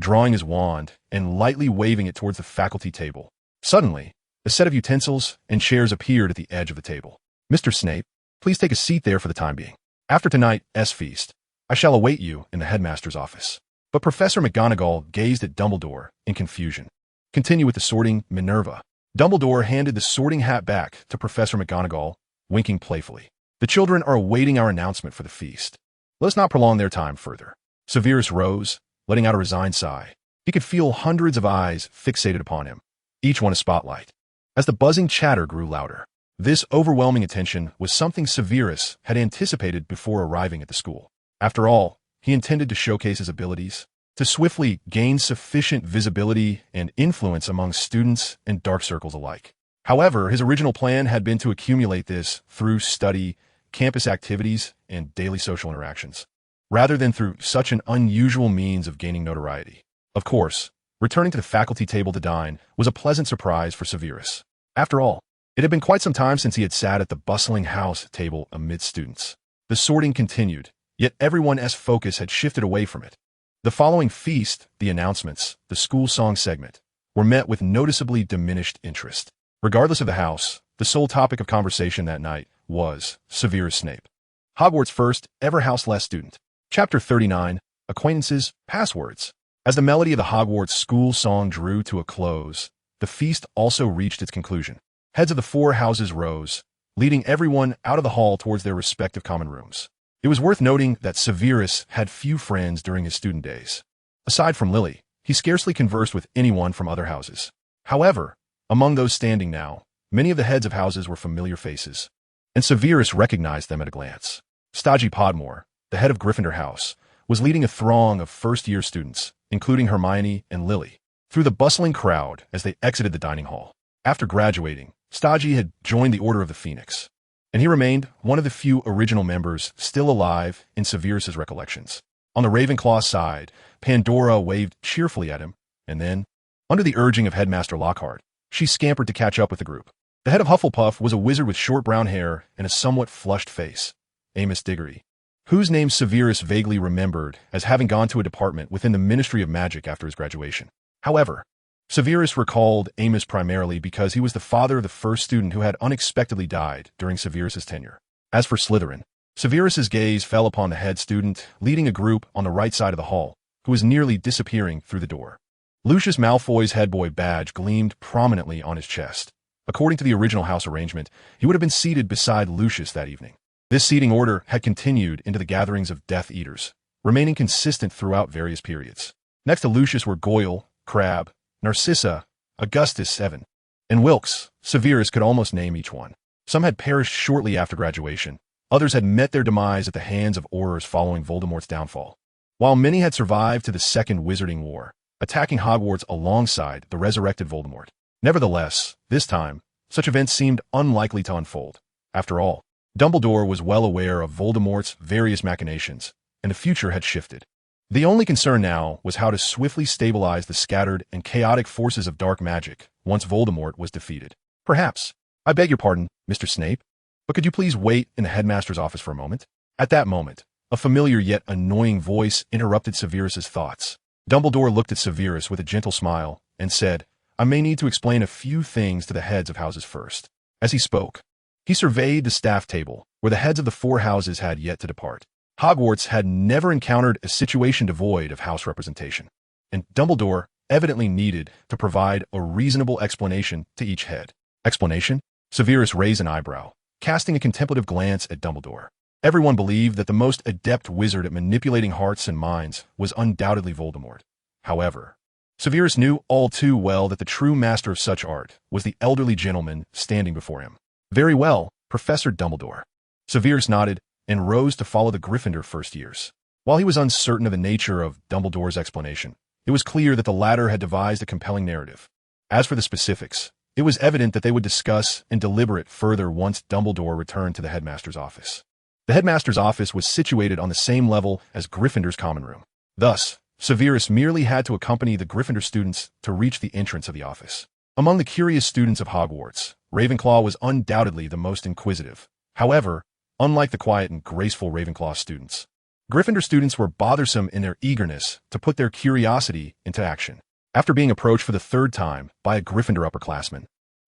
drawing his wand and lightly waving it towards the faculty table. Suddenly, a set of utensils and chairs appeared at the edge of the table. Mr. Snape, please take a seat there for the time being. After tonight's feast, I shall await you in the headmaster's office. But Professor McGonagall gazed at Dumbledore in confusion. Continue with the sorting, Minerva. Dumbledore handed the sorting hat back to Professor McGonagall, winking playfully. The children are awaiting our announcement for the feast. Let us not prolong their time further. Severus rose, letting out a resigned sigh. He could feel hundreds of eyes fixated upon him, each one a spotlight. As the buzzing chatter grew louder, this overwhelming attention was something Severus had anticipated before arriving at the school. After all, he intended to showcase his abilities, to swiftly gain sufficient visibility and influence among students and dark circles alike. However, his original plan had been to accumulate this through study, campus activities, and daily social interactions, rather than through such an unusual means of gaining notoriety. Of course, returning to the faculty table to dine was a pleasant surprise for Severus. After all, it had been quite some time since he had sat at the bustling house table amid students. The sorting continued, yet everyone's focus had shifted away from it. The following feast, the announcements, the school song segment, were met with noticeably diminished interest. Regardless of the house, the sole topic of conversation that night was Severus Snape, Hogwarts' first ever houseless student. Chapter 39, Acquaintances, Passwords. As the melody of the Hogwarts school song drew to a close, the feast also reached its conclusion. Heads of the four houses rose, leading everyone out of the hall towards their respective common rooms. It was worth noting that Severus had few friends during his student days. Aside from Lily, he scarcely conversed with anyone from other houses. However, among those standing now, many of the heads of houses were familiar faces, and Severus recognized them at a glance. Stodgy Podmore, the head of Gryffindor House, was leading a throng of first-year students, including Hermione and Lily, through the bustling crowd as they exited the dining hall. After graduating, Stodgy had joined the Order of the Phoenix, and he remained one of the few original members still alive in Severus's recollections. On the Ravenclaw side, Pandora waved cheerfully at him, and then, under the urging of Headmaster Lockhart, she scampered to catch up with the group. The head of Hufflepuff was a wizard with short brown hair and a somewhat flushed face, Amos Diggory, whose name Severus vaguely remembered as having gone to a department within the Ministry of Magic after his graduation. However, Severus recalled Amos primarily because he was the father of the first student who had unexpectedly died during Severus's tenure. As for Slytherin, Severus's gaze fell upon the head student leading a group on the right side of the hall, who was nearly disappearing through the door. Lucius Malfoy's headboy badge gleamed prominently on his chest. According to the original house arrangement, he would have been seated beside Lucius that evening. This seating order had continued into the gatherings of Death Eaters, remaining consistent throughout various periods. Next to Lucius were Goyle, Crabbe, Narcissa, Augustus, Evan, and Wilkes. Severus could almost name each one. Some had perished shortly after graduation. Others had met their demise at the hands of Aurors following Voldemort's downfall. While many had survived to the Second Wizarding War, attacking Hogwarts alongside the resurrected Voldemort. Nevertheless, this time, such events seemed unlikely to unfold. After all, Dumbledore was well aware of Voldemort's various machinations, and the future had shifted. The only concern now was how to swiftly stabilize the scattered and chaotic forces of dark magic once Voldemort was defeated. Perhaps, I beg your pardon, Mr. Snape, but could you please wait in the headmaster's office for a moment? At that moment, a familiar yet annoying voice interrupted Severus's thoughts. Dumbledore looked at Severus with a gentle smile and said, I may need to explain a few things to the heads of houses first. As he spoke, he surveyed the staff table, where the heads of the 4 houses had yet to depart. Hogwarts had never encountered a situation devoid of house representation, and Dumbledore evidently needed to provide a reasonable explanation to each head. Explanation? Severus raised an eyebrow, casting a contemplative glance at Dumbledore. Everyone believed that the most adept wizard at manipulating hearts and minds was undoubtedly Voldemort. However, Severus knew all too well that the true master of such art was the elderly gentleman standing before him. Very well, Professor Dumbledore. Severus nodded and rose to follow the Gryffindor first years. While he was uncertain of the nature of Dumbledore's explanation, it was clear that the latter had devised a compelling narrative. As for the specifics, it was evident that they would discuss and deliberate further once Dumbledore returned to the headmaster's office. The headmaster's office was situated on the same level as Gryffindor's common room. Thus, Severus merely had to accompany the Gryffindor students to reach the entrance of the office. Among the curious students of Hogwarts, Ravenclaw was undoubtedly the most inquisitive. However, unlike the quiet and graceful Ravenclaw students, Gryffindor students were bothersome in their eagerness to put their curiosity into action. After being approached for the 3rd time by a Gryffindor upperclassman,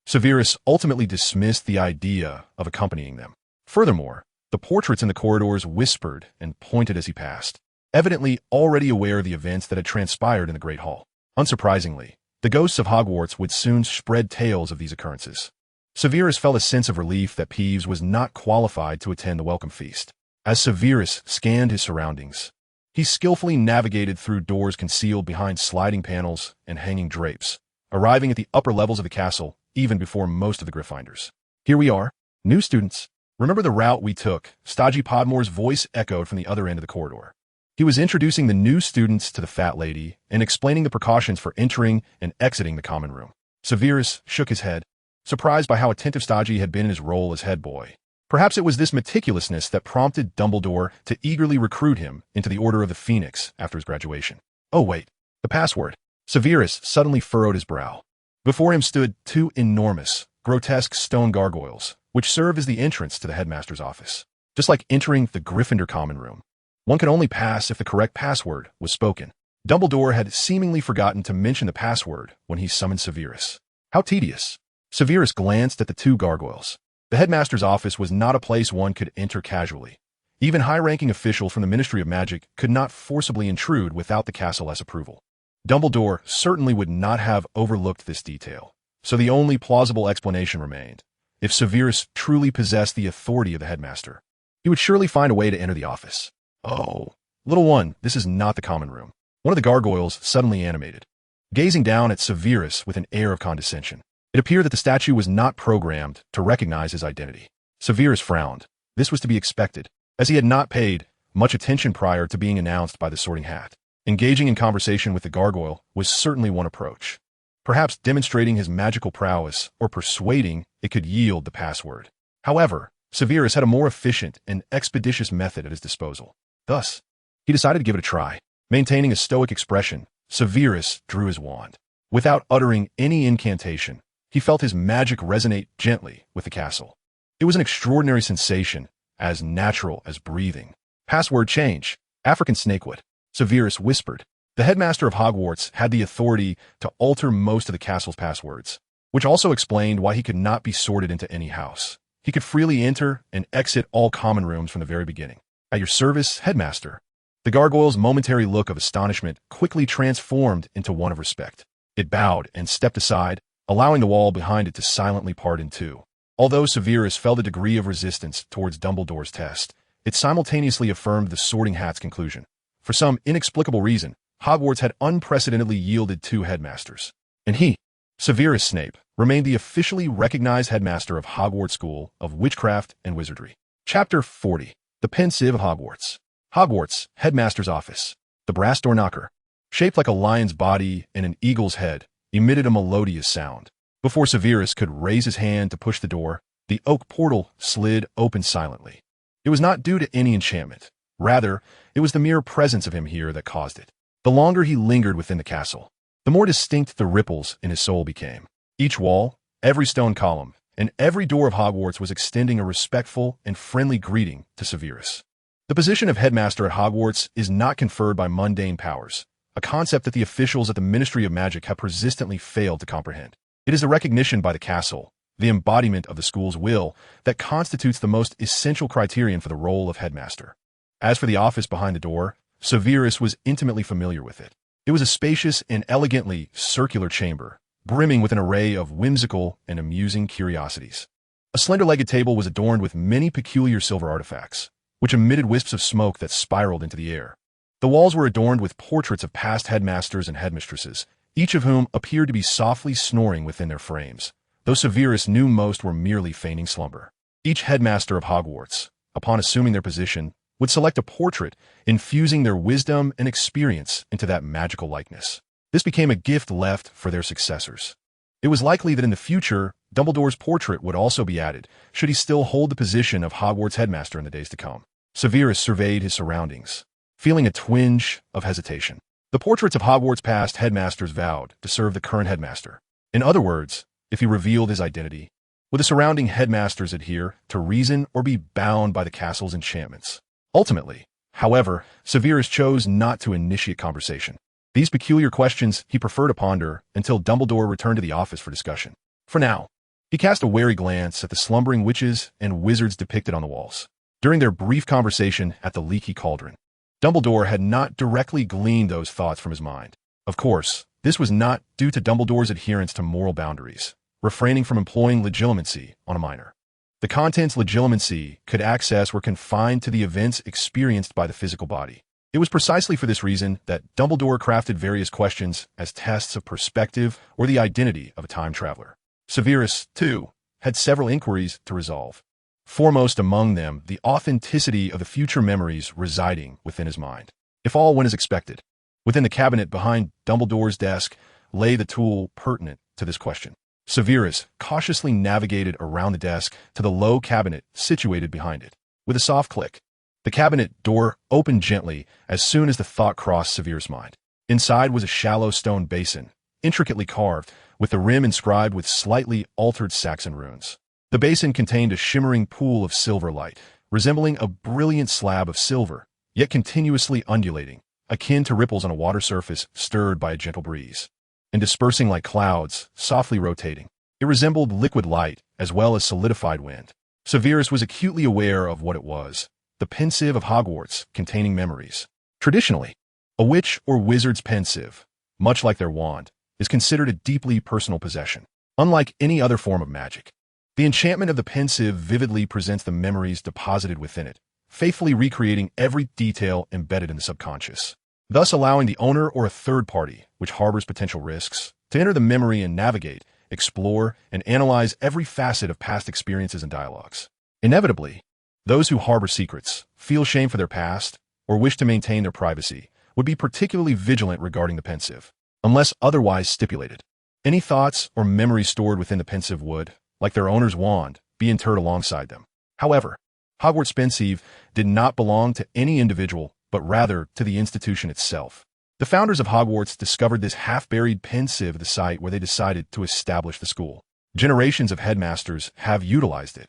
Severus ultimately dismissed the idea of accompanying them. Furthermore, the portraits in the corridors whispered and pointed as he passed, evidently already aware of the events that had transpired in the Great Hall. Unsurprisingly, the ghosts of Hogwarts would soon spread tales of these occurrences. Severus felt a sense of relief that Peeves was not qualified to attend the welcome feast. As Severus scanned his surroundings, he skillfully navigated through doors concealed behind sliding panels and hanging drapes, arriving at the upper levels of the castle even before most of the Gryffindors. Here we are, new students. Remember the route we took? Stodgy Podmore's voice echoed from the other end of the corridor. He was introducing the new students to the fat lady and explaining the precautions for entering and exiting the common room. Severus shook his head, surprised by how attentive Stodgy had been in his role as head boy. Perhaps it was this meticulousness that prompted Dumbledore to eagerly recruit him into the Order of the Phoenix after his graduation. Oh wait, the password. Severus suddenly furrowed his brow. Before him stood 2 enormous, grotesque stone gargoyles, which served as the entrance to the headmaster's office. Just like entering the Gryffindor common room, one could only pass if the correct password was spoken. Dumbledore had seemingly forgotten to mention the password when he summoned Severus. How tedious. Severus glanced at the 2 gargoyles. The headmaster's office was not a place one could enter casually. Even high-ranking officials from the Ministry of Magic could not forcibly intrude without the castle's approval. Dumbledore certainly would not have overlooked this detail, so the only plausible explanation remained. If Severus truly possessed the authority of the headmaster, he would surely find a way to enter the office. Oh, little one, this is not the common room. One of the gargoyles suddenly animated, gazing down at Severus with an air of condescension. It appeared that the statue was not programmed to recognize his identity. Severus frowned. This was to be expected, as he had not paid much attention prior to being announced by the Sorting Hat. Engaging in conversation with the gargoyle was certainly one approach. Perhaps demonstrating his magical prowess or persuading it could yield the password. However, Severus had a more efficient and expeditious method at his disposal. Thus, he decided to give it a try. Maintaining a stoic expression, Severus drew his wand. Without uttering any incantation, he felt his magic resonate gently with the castle. It was an extraordinary sensation, as natural as breathing. Password change. African snakewood. Severus whispered. The headmaster of Hogwarts had the authority to alter most of the castle's passwords, which also explained why he could not be sorted into any house. He could freely enter and exit all common rooms from the very beginning. At your service, headmaster. The gargoyle's momentary look of astonishment quickly transformed into one of respect. It bowed and stepped aside, allowing the wall behind it to silently part in 2. Although Severus felt a degree of resistance towards Dumbledore's test, it simultaneously affirmed the Sorting Hat's conclusion. For some inexplicable reason, Hogwarts had unprecedentedly yielded 2 headmasters. And he, Severus Snape remained the officially recognized headmaster of Hogwarts School of Witchcraft and Wizardry. Chapter 40. The Pensieve of Hogwarts. Hogwarts, Headmaster's Office. The brass door knocker, shaped like a lion's body and an eagle's head, emitted a melodious sound. Before Severus could raise his hand to push the door, the oak portal slid open silently. It was not due to any enchantment. Rather, it was the mere presence of him here that caused it. The longer he lingered within the castle, the more distinct the ripples in his soul became. Each wall, every stone column, and every door of Hogwarts was extending a respectful and friendly greeting to Severus. The position of headmaster at Hogwarts is not conferred by mundane powers, a concept that the officials at the Ministry of Magic have persistently failed to comprehend. It is the recognition by the castle, the embodiment of the school's will, that constitutes the most essential criterion for the role of headmaster. As for the office behind the door, Severus was intimately familiar with it. It was a spacious and elegantly circular chamber, brimming with an array of whimsical and amusing curiosities. A slender-legged table was adorned with many peculiar silver artifacts, which emitted wisps of smoke that spiraled into the air. The walls were adorned with portraits of past headmasters and headmistresses, each of whom appeared to be softly snoring within their frames, though Severus knew most were merely feigning slumber. Each headmaster of Hogwarts, upon assuming their position, would select a portrait, infusing their wisdom and experience into that magical likeness. This became a gift left for their successors. It was likely that in the future, Dumbledore's portrait would also be added, should he still hold the position of Hogwarts headmaster in the days to come. Severus surveyed his surroundings, feeling a twinge of hesitation. The portraits of Hogwarts' past headmasters vowed to serve the current headmaster. In other words, if he revealed his identity, would the surrounding headmasters adhere to reason or be bound by the castle's enchantments? Ultimately, however, Severus chose not to initiate conversation. These peculiar questions he preferred to ponder until Dumbledore returned to the office for discussion. For now, he cast a wary glance at the slumbering witches and wizards depicted on the walls. During their brief conversation at the Leaky Cauldron, Dumbledore had not directly gleaned those thoughts from his mind. Of course, this was not due to Dumbledore's adherence to moral boundaries, refraining from employing legilimency on a minor. The contents legilimency could access were confined to the events experienced by the physical body. It was precisely for this reason that Dumbledore crafted various questions as tests of perspective or the identity of a time traveler. Severus, too, had several inquiries to resolve. Foremost among them, the authenticity of the future memories residing within his mind. If all went as expected, within the cabinet behind Dumbledore's desk lay the tool pertinent to this question. Severus cautiously navigated around the desk to the low cabinet situated behind it. With a soft click, the cabinet door opened gently as soon as the thought crossed Severus' mind. Inside was a shallow stone basin, intricately carved, with the rim inscribed with slightly altered Saxon runes. The basin contained a shimmering pool of silver light, resembling a brilliant slab of silver, yet continuously undulating, akin to ripples on a water surface stirred by a gentle breeze, and dispersing like clouds, softly rotating. It resembled liquid light as well as solidified wind. Severus was acutely aware of what it was, the pensieve of Hogwarts containing memories. Traditionally, a witch or wizard's pensieve, much like their wand, is considered a deeply personal possession. Unlike any other form of magic, the enchantment of the pensieve vividly presents the memories deposited within it, faithfully recreating every detail embedded in the subconscious, thus allowing the owner or a third party, which harbors potential risks, to enter the memory and navigate, explore, and analyze every facet of past experiences and dialogues. Inevitably, those who harbor secrets, feel shame for their past, or wish to maintain their privacy, would be particularly vigilant regarding the pensieve, unless otherwise stipulated. Any thoughts or memories stored within the pensieve would, like their owner's wand, be interred alongside them. However, Hogwarts' pensieve did not belong to any individual, but rather to the institution itself. The founders of Hogwarts discovered this half-buried pensieve at the site where they decided to establish the school. Generations of headmasters have utilized it,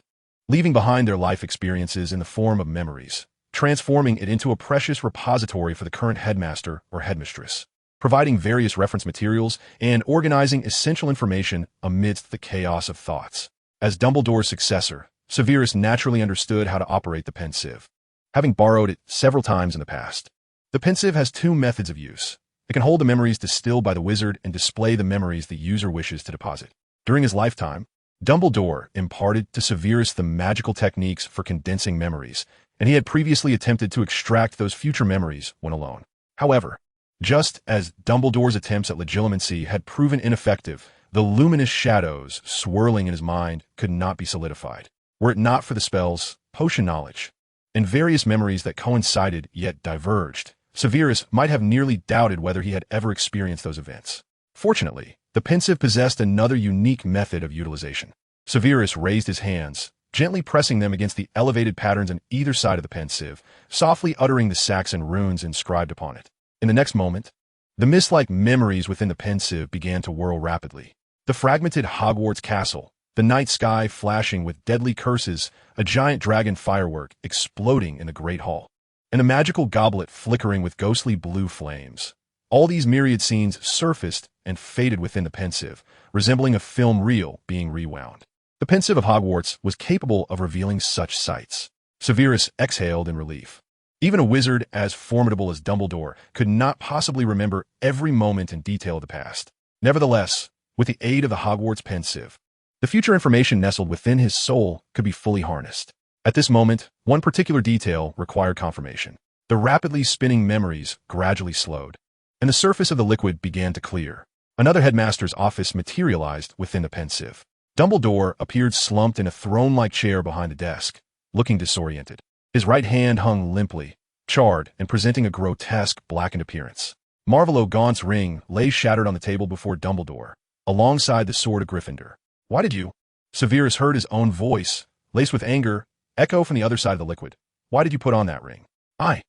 leaving behind their life experiences in the form of memories, transforming it into a precious repository for the current headmaster or headmistress, providing various reference materials and organizing essential information amidst the chaos of thoughts. As Dumbledore's successor, Severus naturally understood how to operate the pensieve, having borrowed it several times in the past. The pensieve has two methods of use. It can hold the memories distilled by the wizard and display the memories the user wishes to deposit. During his lifetime, Dumbledore imparted to Severus the magical techniques for condensing memories, and he had previously attempted to extract those future memories when alone. However, just as Dumbledore's attempts at legilimency had proven ineffective, The luminous shadows swirling in his mind could not be solidified, were it not for the spells, potion knowledge, and various memories that coincided yet diverged. Severus might have nearly doubted whether he had ever experienced those events. Fortunately, the pensive possessed another unique method of utilization. Severus raised his hands, gently pressing them against the elevated patterns on either side of the pensive, softly uttering the Saxon runes inscribed upon it. In the next moment, the mist-like memories within the pensive began to whirl rapidly. The fragmented Hogwarts castle, the night sky flashing with deadly curses, a giant dragon firework exploding in the great hall, and a magical goblet flickering with ghostly blue flames. All these myriad scenes surfaced and faded within the pensive, resembling a film reel being rewound. The pensive of Hogwarts was capable of revealing such sights. Severus exhaled in relief. Even a wizard as formidable as Dumbledore could not possibly remember every moment and detail of the past. Nevertheless, with the aid of the Hogwarts pensive, the future information nestled within his soul could be fully harnessed. At this moment, one particular detail required confirmation. The rapidly spinning memories gradually slowed, and the surface of the liquid began to clear. Another headmaster's office materialized within the pensive. Dumbledore appeared slumped in a throne-like chair behind a desk, looking disoriented. His right hand hung limply, charred and presenting a grotesque, blackened appearance. Marvolo Gaunt's ring lay shattered on the table before Dumbledore, alongside the sword of Gryffindor. "Why did you?" Severus heard his own voice, laced with anger, echo from the other side of the liquid. "Why did you put on that ring?" I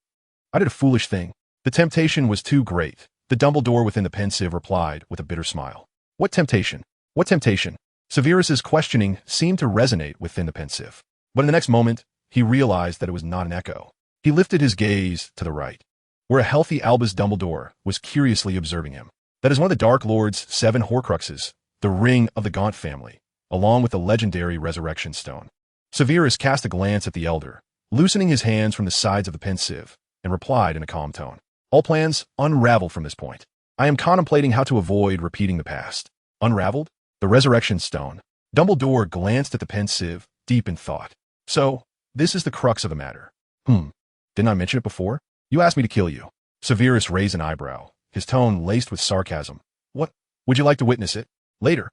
did a foolish thing." The temptation was too great. The Dumbledore within the pensive replied with a bitter smile. "What temptation? What temptation?" Severus's questioning seemed to resonate within the pensive. But in the next moment, he realized that it was not an echo. He lifted his gaze to the right, where a healthy Albus Dumbledore was curiously observing him. That is one of the Dark Lord's 7 Horcruxes, the ring of the Gaunt family, along with the legendary Resurrection Stone. Severus cast a glance at the elder, loosening his hands from the sides of the pensive, and replied in a calm tone. "All plans unravel from this point. I am contemplating how to avoid repeating the past." Unraveled? The Resurrection Stone. Dumbledore glanced at the pensive, deep in thought. "So, this is the crux of the matter." Didn't I mention it before? You asked me to kill you." Severus raised an eyebrow, his tone laced with sarcasm. "What? Would you like to witness it? Later?"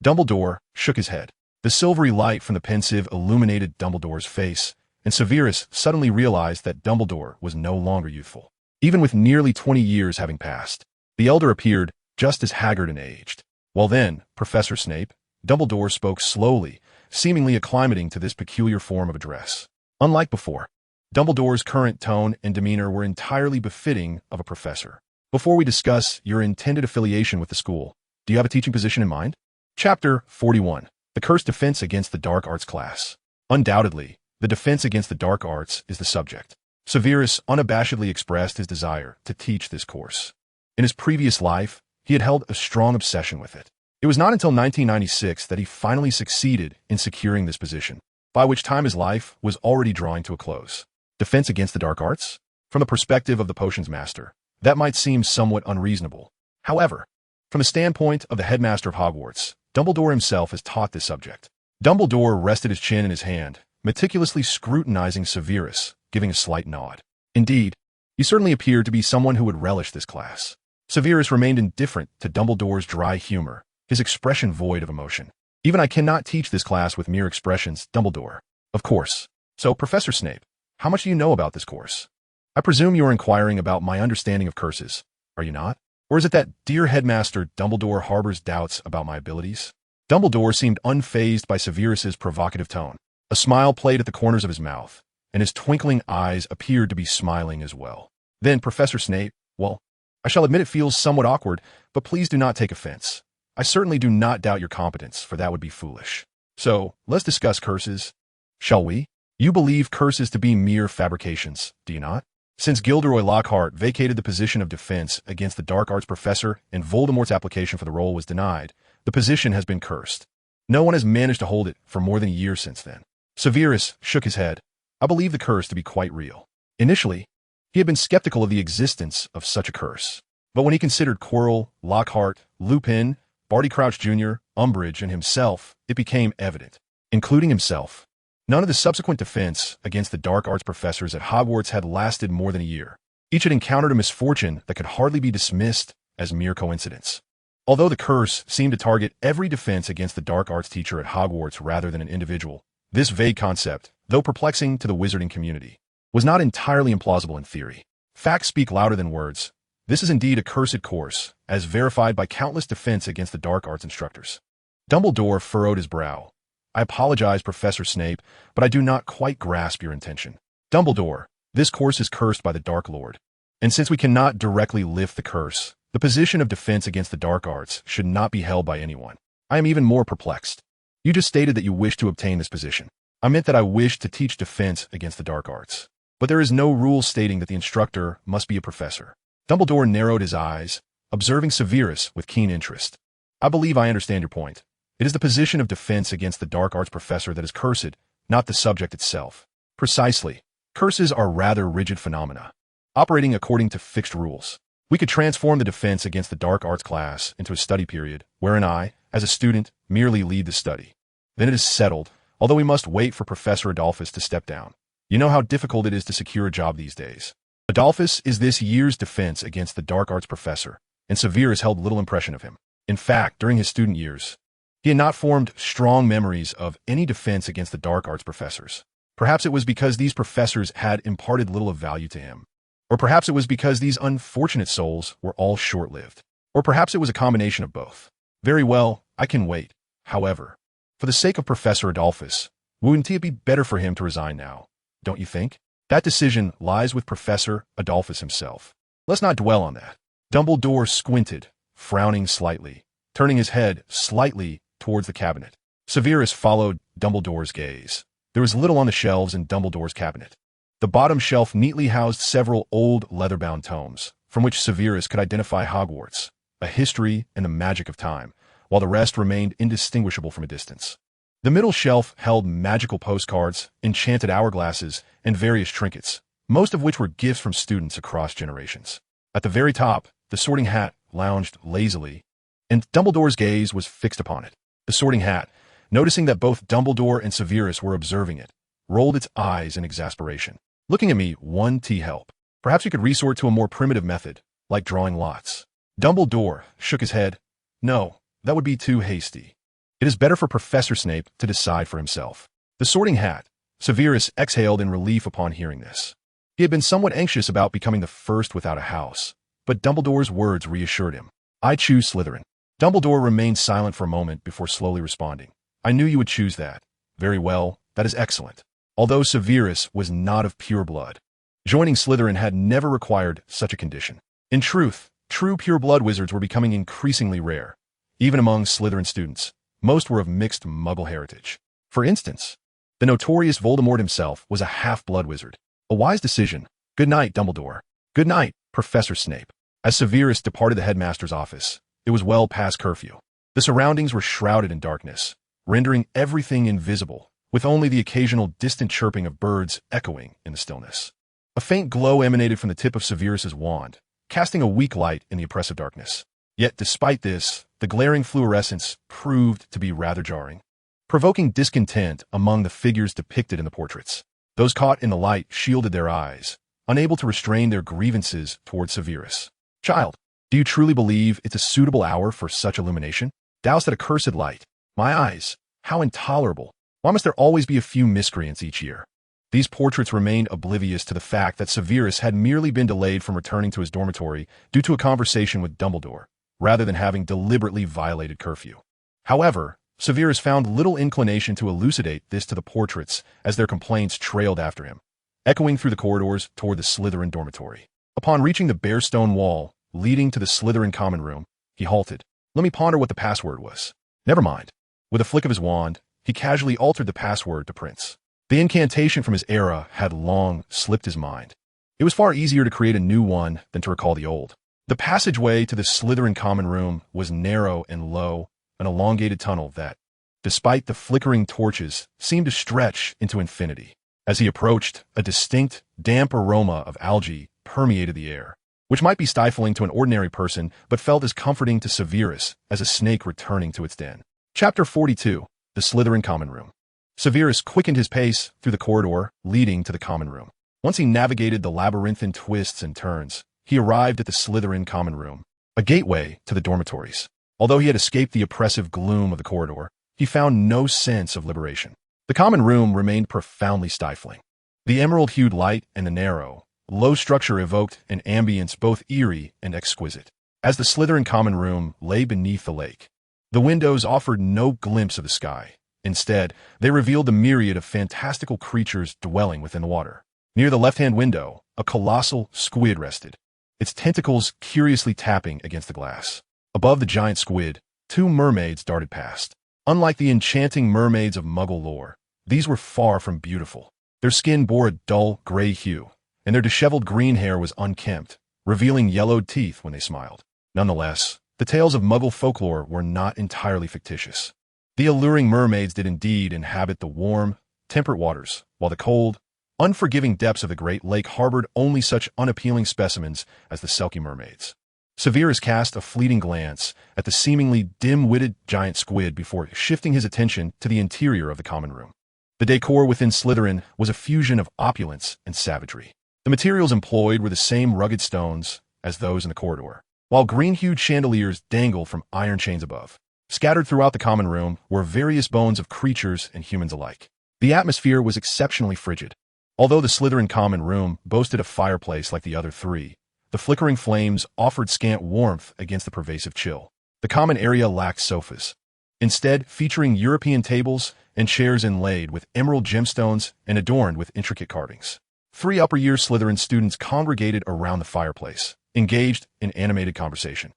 Dumbledore shook his head. The silvery light from the pensive illuminated Dumbledore's face, and Severus suddenly realized that Dumbledore was no longer youthful. Even with nearly 20 years having passed, the elder appeared just as haggard and aged. "Well then, Professor Snape," Dumbledore spoke slowly, seemingly acclimating to this peculiar form of address. Unlike before, Dumbledore's current tone and demeanor were entirely befitting of a professor. "Before we discuss your intended affiliation with the school, do you have a teaching position in mind?" Chapter 41. The Cursed Defense Against the Dark Arts Class. Undoubtedly, the defense against the dark arts is the subject. Severus unabashedly expressed his desire to teach this course. In his previous life, he had held a strong obsession with it. It was not until 1996 that he finally succeeded in securing this position, by which time his life was already drawing to a close. Defense against the dark arts? From the perspective of the potions master, that might seem somewhat unreasonable. However, from the standpoint of the headmaster of Hogwarts, Dumbledore himself has taught this subject. Dumbledore rested his chin in his hand, meticulously scrutinizing Severus, giving a slight nod. "Indeed, you certainly appear to be someone who would relish this class." Severus remained indifferent to Dumbledore's dry humor, his expression void of emotion. "Even I cannot teach this class with mere expressions, Dumbledore." "Of course. So, Professor Snape, how much do you know about this course?" "I presume you are inquiring about my understanding of curses, are you not? Or is it that dear headmaster Dumbledore harbors doubts about my abilities?" Dumbledore seemed unfazed by Severus's provocative tone. A smile played at the corners of his mouth, and his twinkling eyes appeared to be smiling as well. "Then, Professor Snape, well, I shall admit it feels somewhat awkward, but please do not take offense. I certainly do not doubt your competence, for that would be foolish. So, let's discuss curses, shall we? You believe curses to be mere fabrications, do you not? Since Gilderoy Lockhart vacated the position of defense against the dark arts professor and Voldemort's application for the role was denied, the position has been cursed. No one has managed to hold it for more than a year since then." Severus shook his head. "I believe the curse to be quite real." Initially, he had been skeptical of the existence of such a curse. But when he considered Quirrell, Lockhart, Lupin, Barty Crouch Jr., Umbridge, and himself, it became evident. Including himself, none of the subsequent defense against the dark arts professors at Hogwarts had lasted more than a year. Each had encountered a misfortune that could hardly be dismissed as mere coincidence. Although the curse seemed to target every defense against the dark arts teacher at Hogwarts rather than an individual, this vague concept, though perplexing to the wizarding community, was not entirely implausible in theory. Facts speak louder than words. This is indeed a cursed course, as verified by countless defense against the dark arts instructors. Dumbledore furrowed his brow. I apologize, Professor Snape, but I do not quite grasp your intention. Dumbledore, this course is cursed by the Dark Lord. And since we cannot directly lift the curse, the position of defense against the dark arts should not be held by anyone. I am even more perplexed. You just stated that you wish to obtain this position. I meant that I wish to teach defense against the dark arts. But there is no rule stating that the instructor must be a professor. Dumbledore narrowed his eyes, observing Severus with keen interest. I believe I understand your point. It is the position of defense against the dark arts professor that is cursed, not the subject itself. Precisely. Curses are rather rigid phenomena, operating according to fixed rules. We could transform the defense against the dark arts class into a study period, wherein I, as a student, merely lead the study. Then it is settled, although we must wait for Professor Adolphus to step down. You know how difficult it is to secure a job these days. Adolphus is this year's defense against the dark arts professor, and Severus held little impression of him. In fact, during his student years, he had not formed strong memories of any defense against the dark arts professors. Perhaps it was because these professors had imparted little of value to him. Or perhaps it was because these unfortunate souls were all short-lived. Or perhaps it was a combination of both. Very well, I can wait. However, for the sake of Professor Adolphus, wouldn't it be better for him to resign now? Don't you think? That decision lies with Professor Adolphus himself. Let's not dwell on that. Dumbledore squinted, frowning slightly, turning his head slightly towards the cabinet. Severus followed Dumbledore's gaze. There was little on the shelves in Dumbledore's cabinet. The bottom shelf neatly housed several old leather-bound tomes, from which Severus could identify Hogwarts, a history and the magic of time, while the rest remained indistinguishable from a distance. The middle shelf held magical postcards, enchanted hourglasses, and various trinkets, most of which were gifts from students across generations. At the very top, the Sorting Hat lounged lazily, and Dumbledore's gaze was fixed upon it. The Sorting Hat, noticing that both Dumbledore and Severus were observing it, rolled its eyes in exasperation. Looking at me, one tea help. Perhaps we could resort to a more primitive method, like drawing lots. Dumbledore shook his head. No, that would be too hasty. It is better for Professor Snape to decide for himself. The Sorting Hat. Severus exhaled in relief upon hearing this. He had been somewhat anxious about becoming the first without a house, but Dumbledore's words reassured him. I choose Slytherin. Dumbledore remained silent for a moment before slowly responding. I knew you would choose that. Very well, that is excellent. Although Severus was not of pure blood, joining Slytherin had never required such a condition. In truth, true pure-blood wizards were becoming increasingly rare. Even among Slytherin students, most were of mixed Muggle heritage. For instance, the notorious Voldemort himself was a half-blood wizard. A wise decision. Good night, Dumbledore. Good night, Professor Snape. As Severus departed the headmaster's office, it was well past curfew. The surroundings were shrouded in darkness, rendering everything invisible, with only the occasional distant chirping of birds echoing in the stillness. A faint glow emanated from the tip of Severus's wand, casting a weak light in the oppressive darkness. Yet despite this, the glaring fluorescence proved to be rather jarring, provoking discontent among the figures depicted in the portraits. Those caught in the light shielded their eyes, unable to restrain their grievances toward Severus. Child, do you truly believe it's a suitable hour for such illumination? Doused at a cursed light. My eyes, how intolerable. Why must there always be a few miscreants each year? These portraits remained oblivious to the fact that Severus had merely been delayed from returning to his dormitory due to a conversation with Dumbledore, rather than having deliberately violated curfew. However, Severus found little inclination to elucidate this to the portraits as their complaints trailed after him, echoing through the corridors toward the Slytherin dormitory. Upon reaching the bare stone wall leading to the Slytherin common room, he halted. Let me ponder what the password was. Never mind. With a flick of his wand, he casually altered the password to Prince. The incantation from his era had long slipped his mind. It was far easier to create a new one than to recall the old. The passageway to the Slytherin common room was narrow and low, an elongated tunnel that, despite the flickering torches, seemed to stretch into infinity. As he approached, a distinct, damp aroma of algae permeated the air, which might be stifling to an ordinary person but felt as comforting to Severus as a snake returning to its den. Chapter 42. The Slytherin Common Room. Severus quickened his pace through the corridor leading to the common room. Once he navigated the labyrinthine twists and turns, he arrived at the Slytherin common room, a gateway to the dormitories. Although he had escaped the oppressive gloom of the corridor, he found no sense of liberation. The common room remained profoundly stifling. The emerald-hued light and the narrow, low structure evoked an ambience both eerie and exquisite. As the Slytherin common room lay beneath the lake, the windows offered no glimpse of the sky. Instead, they revealed the myriad of fantastical creatures dwelling within the water. Near the left-hand window, a colossal squid rested, its tentacles curiously tapping against the glass. Above the giant squid, two mermaids darted past. Unlike the enchanting mermaids of Muggle lore, these were far from beautiful. Their skin bore a dull, gray hue, and their disheveled green hair was unkempt, revealing yellowed teeth when they smiled. Nonetheless, the tales of Muggle folklore were not entirely fictitious. The alluring mermaids did indeed inhabit the warm, temperate waters, while the cold, unforgiving depths of the Great Lake harbored only such unappealing specimens as the Selkie mermaids. Severus cast a fleeting glance at the seemingly dim-witted giant squid before shifting his attention to the interior of the common room. The decor within Slytherin was a fusion of opulence and savagery. The materials employed were the same rugged stones as those in the corridor, while green-hued chandeliers dangled from iron chains above. Scattered throughout the common room were various bones of creatures and humans alike. The atmosphere was exceptionally frigid. Although the Slytherin common room boasted a fireplace like the other three, the flickering flames offered scant warmth against the pervasive chill. The common area lacked sofas, instead featuring European tables and chairs inlaid with emerald gemstones and adorned with intricate carvings. 3 upper-year Slytherin students congregated around the fireplace, engaged in animated conversation.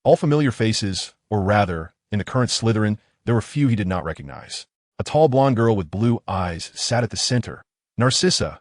All familiar faces, or rather, in the current Slytherin, there were few he did not recognize. A tall blonde girl with blue eyes sat at the center, Narcissa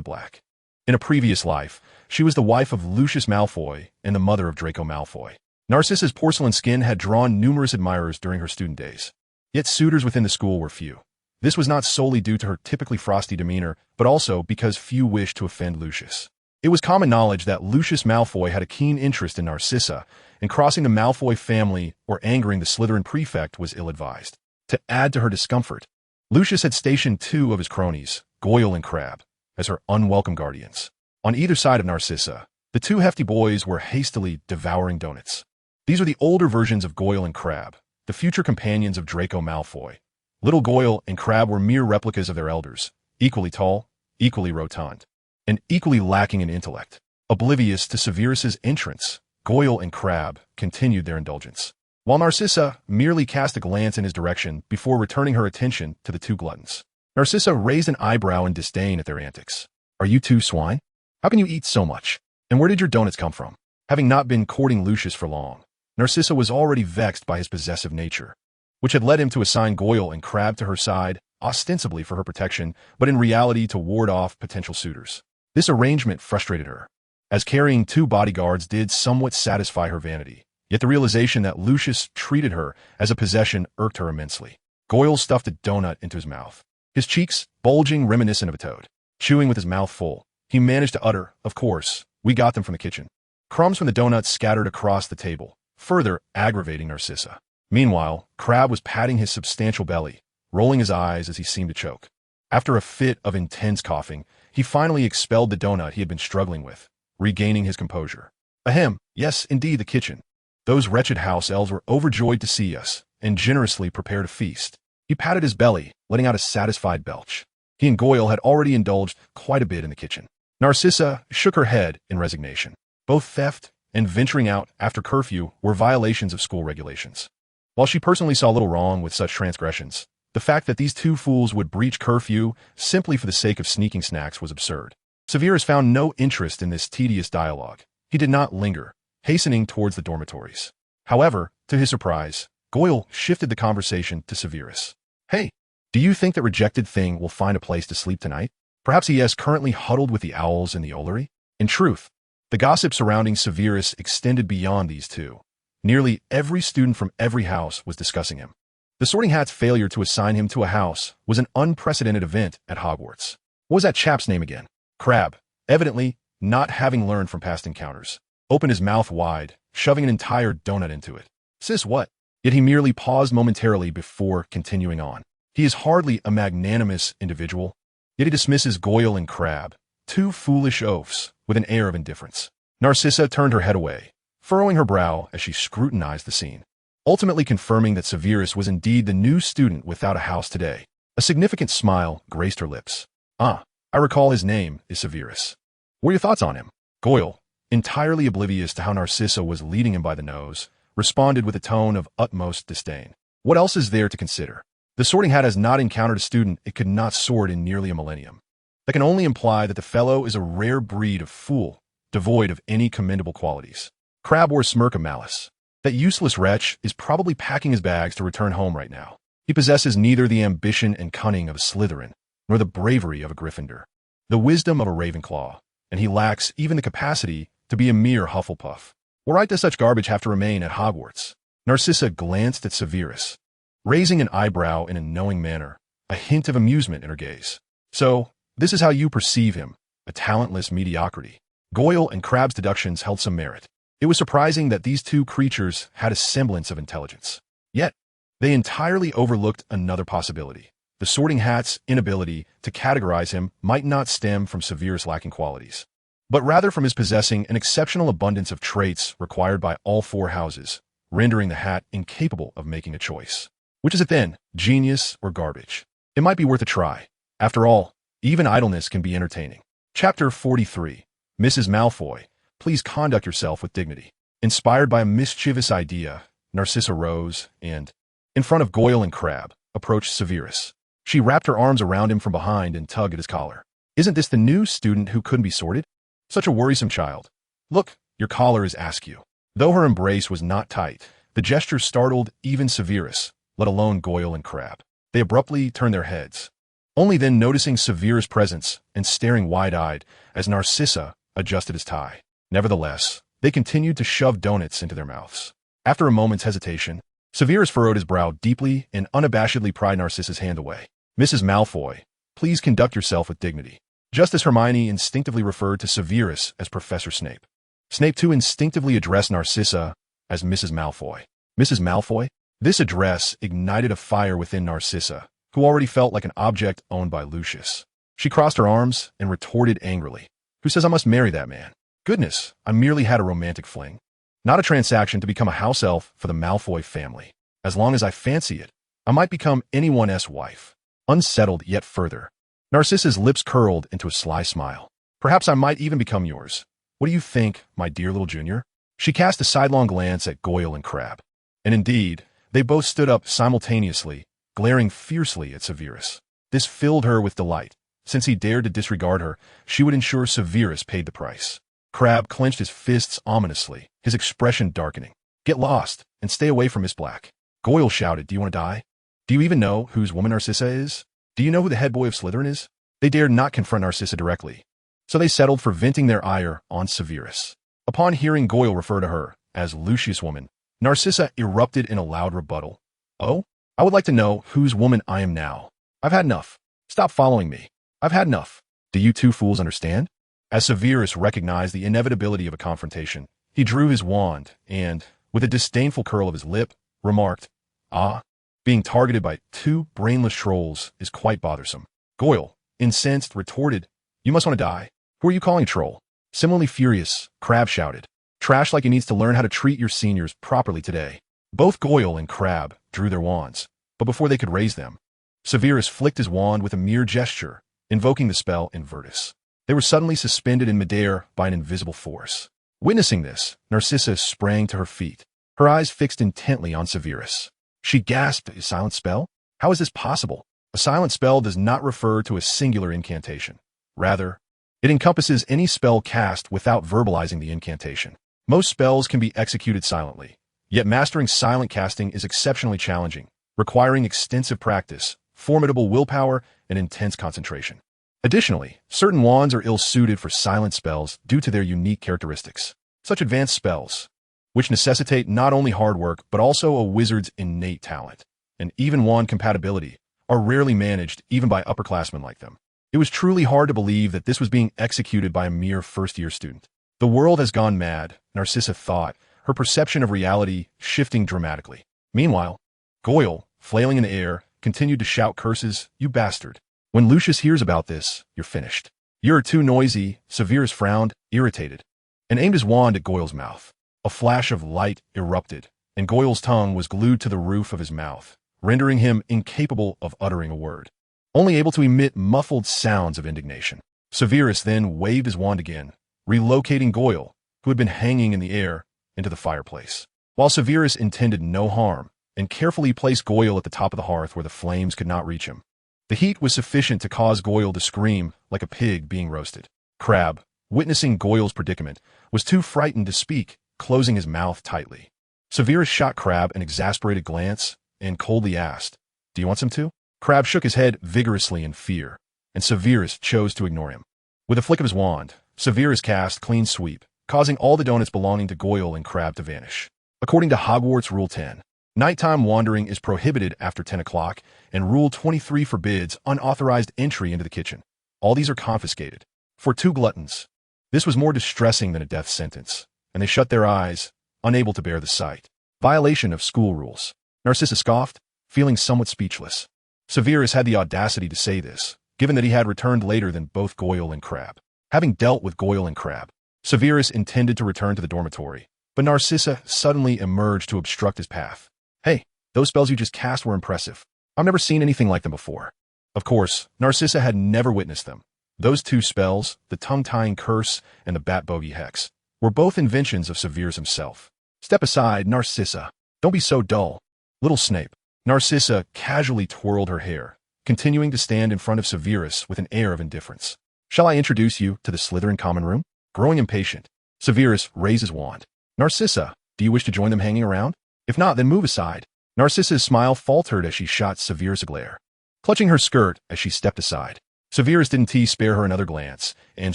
Black. In a previous life, she was the wife of Lucius Malfoy and the mother of Draco Malfoy. Narcissa's porcelain skin had drawn numerous admirers during her student days. Yet suitors within the school were few. This was not solely due to her typically frosty demeanor, but also because few wished to offend Lucius. It was common knowledge that Lucius Malfoy had a keen interest in Narcissa, and crossing the Malfoy family or angering the Slytherin prefect was ill-advised. To add to her discomfort, Lucius had stationed 2 of his cronies, Goyle and Crabbe, as her unwelcome guardians. On either side of Narcissa, the 2 hefty boys were hastily devouring donuts. These were the older versions of Goyle and Crabbe, the future companions of Draco Malfoy. Little Goyle and Crabbe were mere replicas of their elders, equally tall, equally rotund, and equally lacking in intellect. Oblivious to Severus's entrance, Goyle and Crabbe continued their indulgence, while Narcissa merely cast a glance in his direction before returning her attention to the 2 gluttons. Narcissa raised an eyebrow in disdain at their antics. "Are you 2 swine? How can you eat so much? And where did your donuts come from?" Having not been courting Lucius for long, Narcissa was already vexed by his possessive nature, which had led him to assign Goyle and Crabbe to her side, ostensibly for her protection, but in reality to ward off potential suitors. This arrangement frustrated her, as carrying 2 bodyguards did somewhat satisfy her vanity. Yet the realization that Lucius treated her as a possession irked her immensely. Goyle stuffed a donut into his mouth, his cheeks bulging reminiscent of a toad. Chewing with his mouth full, he managed to utter, "Of course, we got them from the kitchen." Crumbs from the donuts scattered across the table, further aggravating Narcissa. Meanwhile, Crabbe was patting his substantial belly, rolling his eyes as he seemed to choke. After a fit of intense coughing, he finally expelled the donut he had been struggling with, regaining his composure. "Ahem, yes, indeed, the kitchen. Those wretched house elves were overjoyed to see us, and generously prepared a feast." He patted his belly, letting out a satisfied belch. He and Goyle had already indulged quite a bit in the kitchen. Narcissa shook her head in resignation. Both theft and venturing out after curfew were violations of school regulations. While she personally saw little wrong with such transgressions, the fact that these 2 fools would breach curfew simply for the sake of sneaking snacks was absurd. Severus found no interest in this tedious dialogue. He did not linger, hastening towards the dormitories. However, to his surprise, Goyle shifted the conversation to Severus. "Hey, do you think that rejected thing will find a place to sleep tonight? Perhaps he is currently huddled with the owls in the Ollery?" In truth, the gossip surrounding Severus extended beyond these 2. Nearly every student from every house was discussing him. The Sorting Hat's failure to assign him to a house was an unprecedented event at Hogwarts. What was that chap's name again? Crabbe, evidently not having learned from past encounters, opened his mouth wide, shoving an entire donut into it. "Sis, what?" Yet he merely paused momentarily before continuing on. He is hardly a magnanimous individual, yet he dismisses Goyle and Crabbe, 2 foolish oafs, with an air of indifference. Narcissa turned her head away, furrowing her brow as she scrutinized the scene, ultimately confirming that Severus was indeed the new student without a house today. A significant smile graced her lips. "Ah, I recall his name is Severus. What are your thoughts on him?" Goyle, entirely oblivious to how Narcissa was leading him by the nose, responded with a tone of utmost disdain. "What else is there to consider? The Sorting Hat has not encountered a student it could not sort in nearly a millennium. That can only imply that the fellow is a rare breed of fool, devoid of any commendable qualities." Crabbe wore a smirk of malice. "That useless wretch is probably packing his bags to return home right now. He possesses neither the ambition and cunning of a Slytherin, nor the bravery of a Gryffindor, the wisdom of a Ravenclaw, and he lacks even the capacity to be a mere Hufflepuff. Why does such garbage have to remain at Hogwarts?" Narcissa glanced at Severus, raising an eyebrow in a knowing manner, a hint of amusement in her gaze. "So, this is how you perceive him, a talentless mediocrity." Goyle and Crabbe's deductions held some merit. It was surprising that these two creatures had a semblance of intelligence. Yet, they entirely overlooked another possibility. The Sorting Hat's inability to categorize him might not stem from Severus' lacking qualities, but rather from his possessing an exceptional abundance of traits required by all four houses, rendering the Hat incapable of making a choice. Which is it then, genius or garbage? It might be worth a try. After all, even idleness can be entertaining. Chapter 43. Mrs. Malfoy, please conduct yourself with dignity. Inspired by a mischievous idea, Narcissa rose and, in front of Goyle and Crabbe, approached Severus. She wrapped her arms around him from behind and tugged at his collar. "Isn't this the new student who couldn't be sorted? Such a worrisome child. Look, your collar is askew." Though her embrace was not tight, the gesture startled even Severus, let alone Goyle and Crabbe. They abruptly turned their heads, only then noticing Severus' presence and staring wide-eyed as Narcissa adjusted his tie. Nevertheless, they continued to shove donuts into their mouths. After a moment's hesitation, Severus furrowed his brow deeply and unabashedly pried Narcissa's hand away. "Mrs. Malfoy, please conduct yourself with dignity." Just as Hermione instinctively referred to Severus as Professor Snape, Snape too instinctively addressed Narcissa as Mrs. Malfoy. "Mrs. Malfoy?" This address ignited a fire within Narcissa, who already felt like an object owned by Lucius. She crossed her arms and retorted angrily. "Who says I must marry that man? Goodness, I merely had a romantic fling. Not a transaction to become a house elf for the Malfoy family. As long as I fancy it, I might become anyone's wife." Unsettled yet further, Narcissa's lips curled into a sly smile. "Perhaps I might even become yours. What do you think, my dear little junior?" She cast a sidelong glance at Goyle and Crabbe. And indeed, they both stood up simultaneously, glaring fiercely at Severus. This filled her with delight. Since he dared to disregard her, she would ensure Severus paid the price. Crabbe clenched his fists ominously, his expression darkening. "Get lost, and stay away from Miss Black." Goyle shouted, "Do you want to die? Do you even know whose woman Narcissa is? Do you know who the head boy of Slytherin is?" They dared not confront Narcissa directly, so they settled for venting their ire on Severus. Upon hearing Goyle refer to her as Lucius' woman, Narcissa erupted in a loud rebuttal. "Oh, I would like to know whose woman I am now. I've had enough. Stop following me. I've had enough. Do you two fools understand?" As Severus recognized the inevitability of a confrontation, he drew his wand and, with a disdainful curl of his lip, remarked, "Ah, being targeted by two brainless trolls is quite bothersome." Goyle, incensed, retorted, "You must want to die. Who are you calling a troll?" Similarly furious, Crabbe shouted, "Trash like he needs to learn how to treat your seniors properly today." Both Goyle and Crabbe drew their wands, but before they could raise them, Severus flicked his wand with a mere gesture, invoking the spell Invertus. They were suddenly suspended in midair by an invisible force. Witnessing this, Narcissa sprang to her feet, her eyes fixed intently on Severus. She gasped, "A silent spell? How is this possible?" A silent spell does not refer to a singular incantation. Rather, it encompasses any spell cast without verbalizing the incantation. Most spells can be executed silently, yet mastering silent casting is exceptionally challenging, requiring extensive practice, formidable willpower, and intense concentration. Additionally, certain wands are ill-suited for silent spells due to their unique characteristics. Such advanced spells, which necessitate not only hard work but also a wizard's innate talent, and even wand compatibility, are rarely managed even by upperclassmen like them. It was truly hard to believe that this was being executed by a mere first-year student. The world has gone mad, Narcissa thought, her perception of reality shifting dramatically. Meanwhile, Goyle, flailing in the air, continued to shout curses, "You bastard. When Lucius hears about this, you're finished. You're too noisy." Severus frowned, irritated, and aimed his wand at Goyle's mouth. A flash of light erupted, and Goyle's tongue was glued to the roof of his mouth, rendering him incapable of uttering a word, only able to emit muffled sounds of indignation. Severus then waved his wand again, relocating Goyle, who had been hanging in the air, into the fireplace. While Severus intended no harm, and carefully placed Goyle at the top of the hearth where the flames could not reach him, the heat was sufficient to cause Goyle to scream like a pig being roasted. Crabbe, witnessing Goyle's predicament, was too frightened to speak, closing his mouth tightly. Severus shot Crabbe an exasperated glance and coldly asked, "Do you want some too?" Crabbe shook his head vigorously in fear, and Severus chose to ignore him. With a flick of his wand, Severus cast Clean Sweep, causing all the donuts belonging to Goyle and Crabbe to vanish. According to Hogwarts Rule 10, nighttime wandering is prohibited after 10 o'clock, and Rule 23 forbids unauthorized entry into the kitchen. All these are confiscated. For two gluttons, this was more distressing than a death sentence, and they shut their eyes, unable to bear the sight. Violation of school rules. Narcissa scoffed, feeling somewhat speechless. Severus had the audacity to say this, given that he had returned later than both Goyle and Crabbe. Having dealt with Goyle and Crabbe, Severus intended to return to the dormitory, but Narcissa suddenly emerged to obstruct his path. "Hey, those spells you just cast were impressive. I've never seen anything like them before." Of course, Narcissa had never witnessed them. Those two spells, the tongue-tying curse and the bat-bogey hex, were both inventions of Severus himself. "Step aside, Narcissa. Don't be so dull." Little Snape. Narcissa casually twirled her hair, continuing to stand in front of Severus with an air of indifference. "Shall I introduce you to the Slytherin common room?" Growing impatient, Severus raised his wand. "Narcissa, do you wish to join them hanging around? If not, then move aside." Narcissa's smile faltered as she shot Severus a glare, clutching her skirt as she stepped aside. Severus didn't spare her another glance, and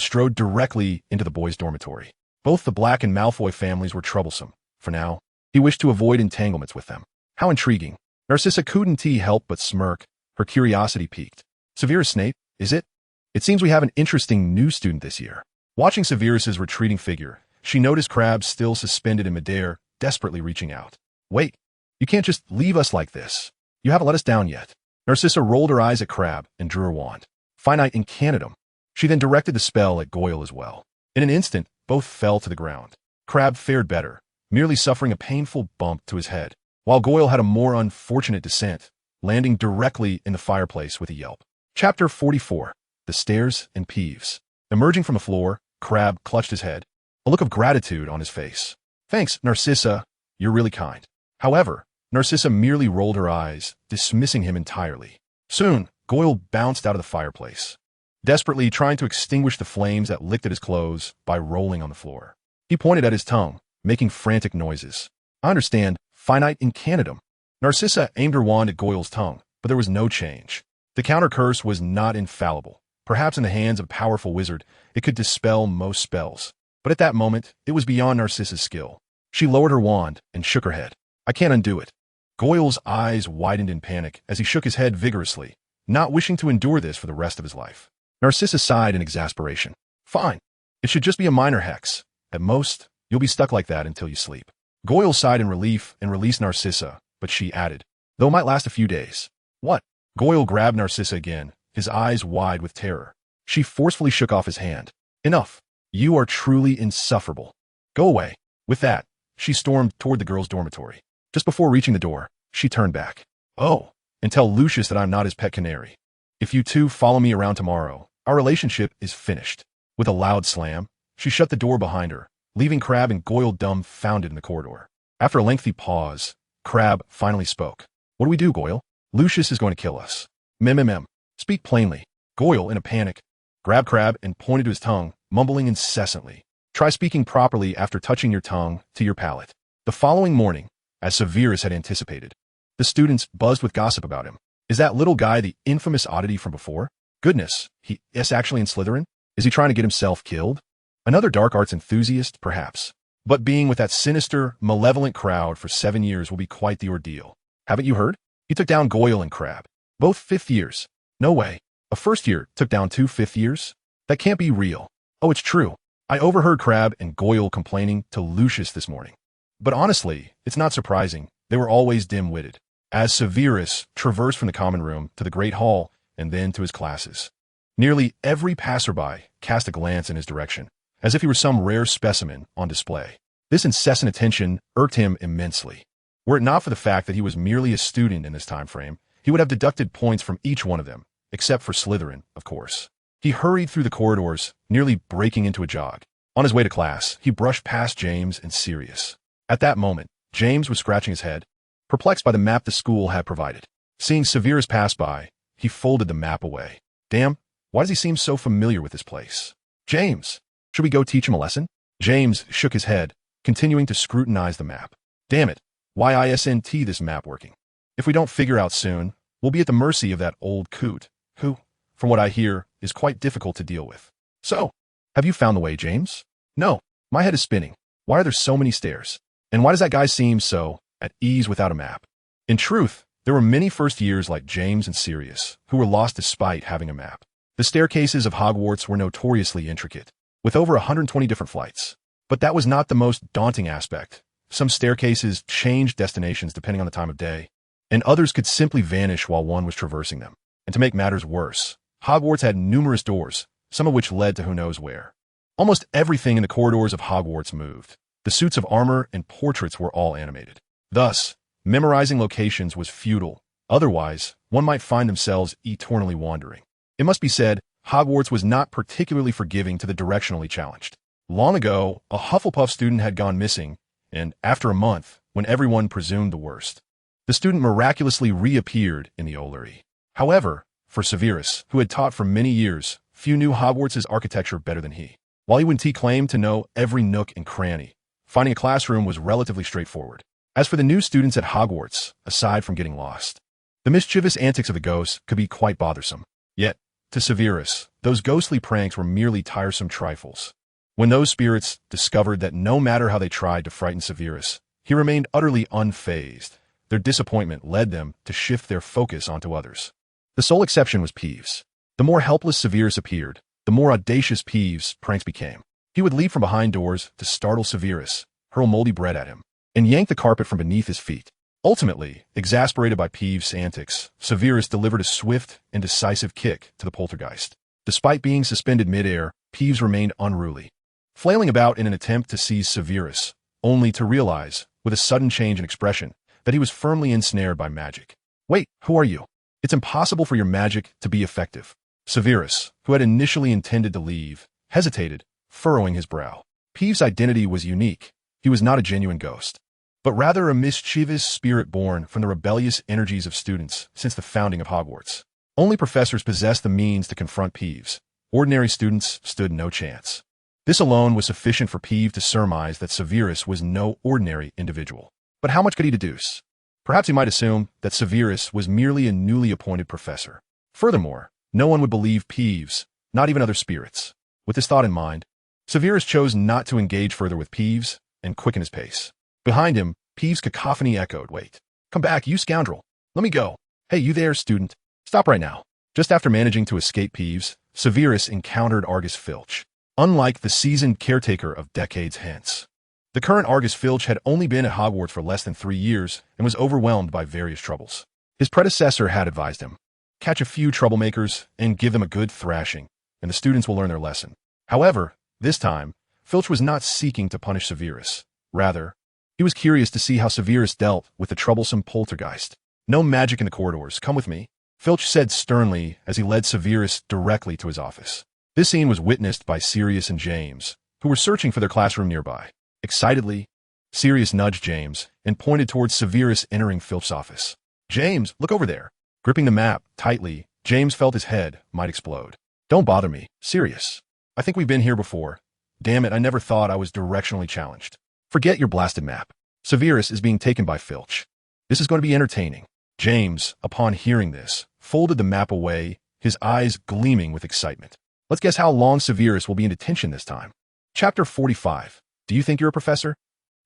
strode directly into the boys' dormitory. Both the Black and Malfoy families were troublesome. For now, he wished to avoid entanglements with them. How intriguing. Narcissa couldn't help but smirk, her curiosity piqued. "Severus Snape, is it? It seems we have an interesting new student this year." Watching Severus's retreating figure, she noticed Crabbe still suspended in midair, desperately reaching out. "Wait, you can't just leave us like this. You haven't let us down yet." Narcissa rolled her eyes at Crabbe and drew her wand. Finite Incantatem. She then directed the spell at Goyle as well. In an instant, both fell to the ground. Crabbe fared better, merely suffering a painful bump to his head, while Goyle had a more unfortunate descent, landing directly in the fireplace with a yelp. Chapter 44. The Stairs and Peeves. Emerging from the floor, Crabbe clutched his head, a look of gratitude on his face. "Thanks, Narcissa. You're really kind." However, Narcissa merely rolled her eyes, dismissing him entirely. Soon, Goyle bounced out of the fireplace, desperately trying to extinguish the flames that licked at his clothes by rolling on the floor. He pointed at his tongue, making frantic noises. "I understand. Finite Incantatem." Narcissa aimed her wand at Goyle's tongue, but there was no change. The counter curse was not infallible. Perhaps in the hands of a powerful wizard, it could dispel most spells. But at that moment, it was beyond Narcissa's skill. She lowered her wand and shook her head. "I can't undo it." Goyle's eyes widened in panic as he shook his head vigorously, not wishing to endure this for the rest of his life. Narcissa sighed in exasperation. "Fine. It should just be a minor hex. At most, you'll be stuck like that until you sleep." Goyle sighed in relief and released Narcissa, but she added, "Though it might last a few days." "What?" Goyle grabbed Narcissa again, his eyes wide with terror. She forcefully shook off his hand. "Enough. You are truly insufferable. Go away." With that, she stormed toward the girls' dormitory. Just before reaching the door, she turned back. "Oh, and tell Lucius that I'm not his pet canary. If you two follow me around tomorrow, our relationship is finished." With a loud slam, she shut the door behind her, leaving Crabbe and Goyle dumbfounded in the corridor. After a lengthy pause, Crabbe finally spoke. "What do we do, Goyle? Lucius is going to kill us." "Mmm. Speak plainly." Goyle, in a panic, grabbed Crabbe and pointed to his tongue, mumbling incessantly. "Try speaking properly after touching your tongue to your palate." The following morning, as Severus had anticipated, the students buzzed with gossip about him. "Is that little guy the infamous oddity from before? Goodness, he is actually in Slytherin? Is he trying to get himself killed? Another dark arts enthusiast, perhaps? But being with that sinister, malevolent crowd for 7 years will be quite the ordeal. Haven't you heard? He took down Goyle and Crabbe. Both 5th years. No way. A first year took down 2 5th years? That can't be real. Oh, it's true. I overheard Crabbe and Goyle complaining to Lucius this morning. But honestly, it's not surprising. They were always dim-witted." As Severus traversed from the common room to the Great Hall and then to his classes, nearly every passerby cast a glance in his direction, as if he were some rare specimen on display. This incessant attention irked him immensely. Were it not for the fact that he was merely a student in this time frame, he would have deducted points from each one of them, except for Slytherin, of course. He hurried through the corridors, nearly breaking into a jog. On his way to class, he brushed past James and Sirius. At that moment, James was scratching his head, perplexed by the map the school had provided. Seeing Severus pass by, he folded the map away. Damn, why does he seem so familiar with this place? James, should we go teach him a lesson? James shook his head, continuing to scrutinize the map. Damn it, why isn't this map working? If we don't figure out soon, we'll be at the mercy of that old coot, who, from what I hear, is quite difficult to deal with. So, have you found the way, James? No, my head is spinning. Why are there so many stairs? And why does that guy seem so at ease without a map? In truth, there were many first years like James and Sirius who were lost despite having a map. The staircases of Hogwarts were notoriously intricate, with over 120 different flights. But that was not the most daunting aspect. Some staircases changed destinations depending on the time of day, and others could simply vanish while one was traversing them. And to make matters worse, Hogwarts had numerous doors, some of which led to who knows where. Almost everything in the corridors of Hogwarts moved. The suits of armor and portraits were all animated. Thus, memorizing locations was futile. Otherwise, one might find themselves eternally wandering. It must be said, Hogwarts was not particularly forgiving to the directionally challenged. Long ago, a Hufflepuff student had gone missing, and after a month, when everyone presumed the worst, the student miraculously reappeared in the Ollery. However, for Severus, who had taught for many years, few knew Hogwarts' architecture better than he. While he wouldn't claim to know every nook and cranny, finding a classroom was relatively straightforward. As for the new students at Hogwarts, aside from getting lost, the mischievous antics of the ghosts could be quite bothersome. Yet, to Severus, those ghostly pranks were merely tiresome trifles. When those spirits discovered that no matter how they tried to frighten Severus, he remained utterly unfazed, their disappointment led them to shift their focus onto others. The sole exception was Peeves. The more helpless Severus appeared, the more audacious Peeves' pranks became. He would leap from behind doors to startle Severus, hurl moldy bread at him, and yank the carpet from beneath his feet. Ultimately, exasperated by Peeves' antics, Severus delivered a swift and decisive kick to the poltergeist. Despite being suspended mid-air, Peeves remained unruly, flailing about in an attempt to seize Severus, only to realize, with a sudden change in expression, that he was firmly ensnared by magic. Wait, who are you? It's impossible for your magic to be effective. Severus, who had initially intended to leave, hesitated, furrowing his brow. Peeves' identity was unique. He was not a genuine ghost, but rather a mischievous spirit born from the rebellious energies of students since the founding of Hogwarts. Only professors possessed the means to confront Peeves. Ordinary students stood no chance. This alone was sufficient for Peeves to surmise that Severus was no ordinary individual. But how much could he deduce? Perhaps he might assume that Severus was merely a newly appointed professor. Furthermore, no one would believe Peeves, not even other spirits. With this thought in mind, Severus chose not to engage further with Peeves and quicken his pace. Behind him, Peeves' cacophony echoed, "Wait. Come back, you scoundrel. Let me go. Hey, you there, student. Stop right now." Just after managing to escape Peeves, Severus encountered Argus Filch. Unlike the seasoned caretaker of decades hence, the current Argus Filch had only been at Hogwarts for less than 3 years and was overwhelmed by various troubles. His predecessor had advised him, catch a few troublemakers and give them a good thrashing, and the students will learn their lesson. However, this time, Filch was not seeking to punish Severus. Rather, he was curious to see how Severus dealt with the troublesome poltergeist. "No magic in the corridors. Come with me," Filch said sternly as he led Severus directly to his office. This scene was witnessed by Sirius and James, who were searching for their classroom nearby. Excitedly, Sirius nudged James and pointed towards Severus entering Filch's office. "James, look over there." Gripping the map tightly, James felt his head might explode. "Don't bother me, Sirius. I think we've been here before. Damn it, I never thought I was directionally challenged." "Forget your blasted map. Severus is being taken by Filch. This is going to be entertaining." James, upon hearing this, folded the map away, his eyes gleaming with excitement. Let's guess how long Severus will be in detention this time. Chapter 45. Do you think you're a professor?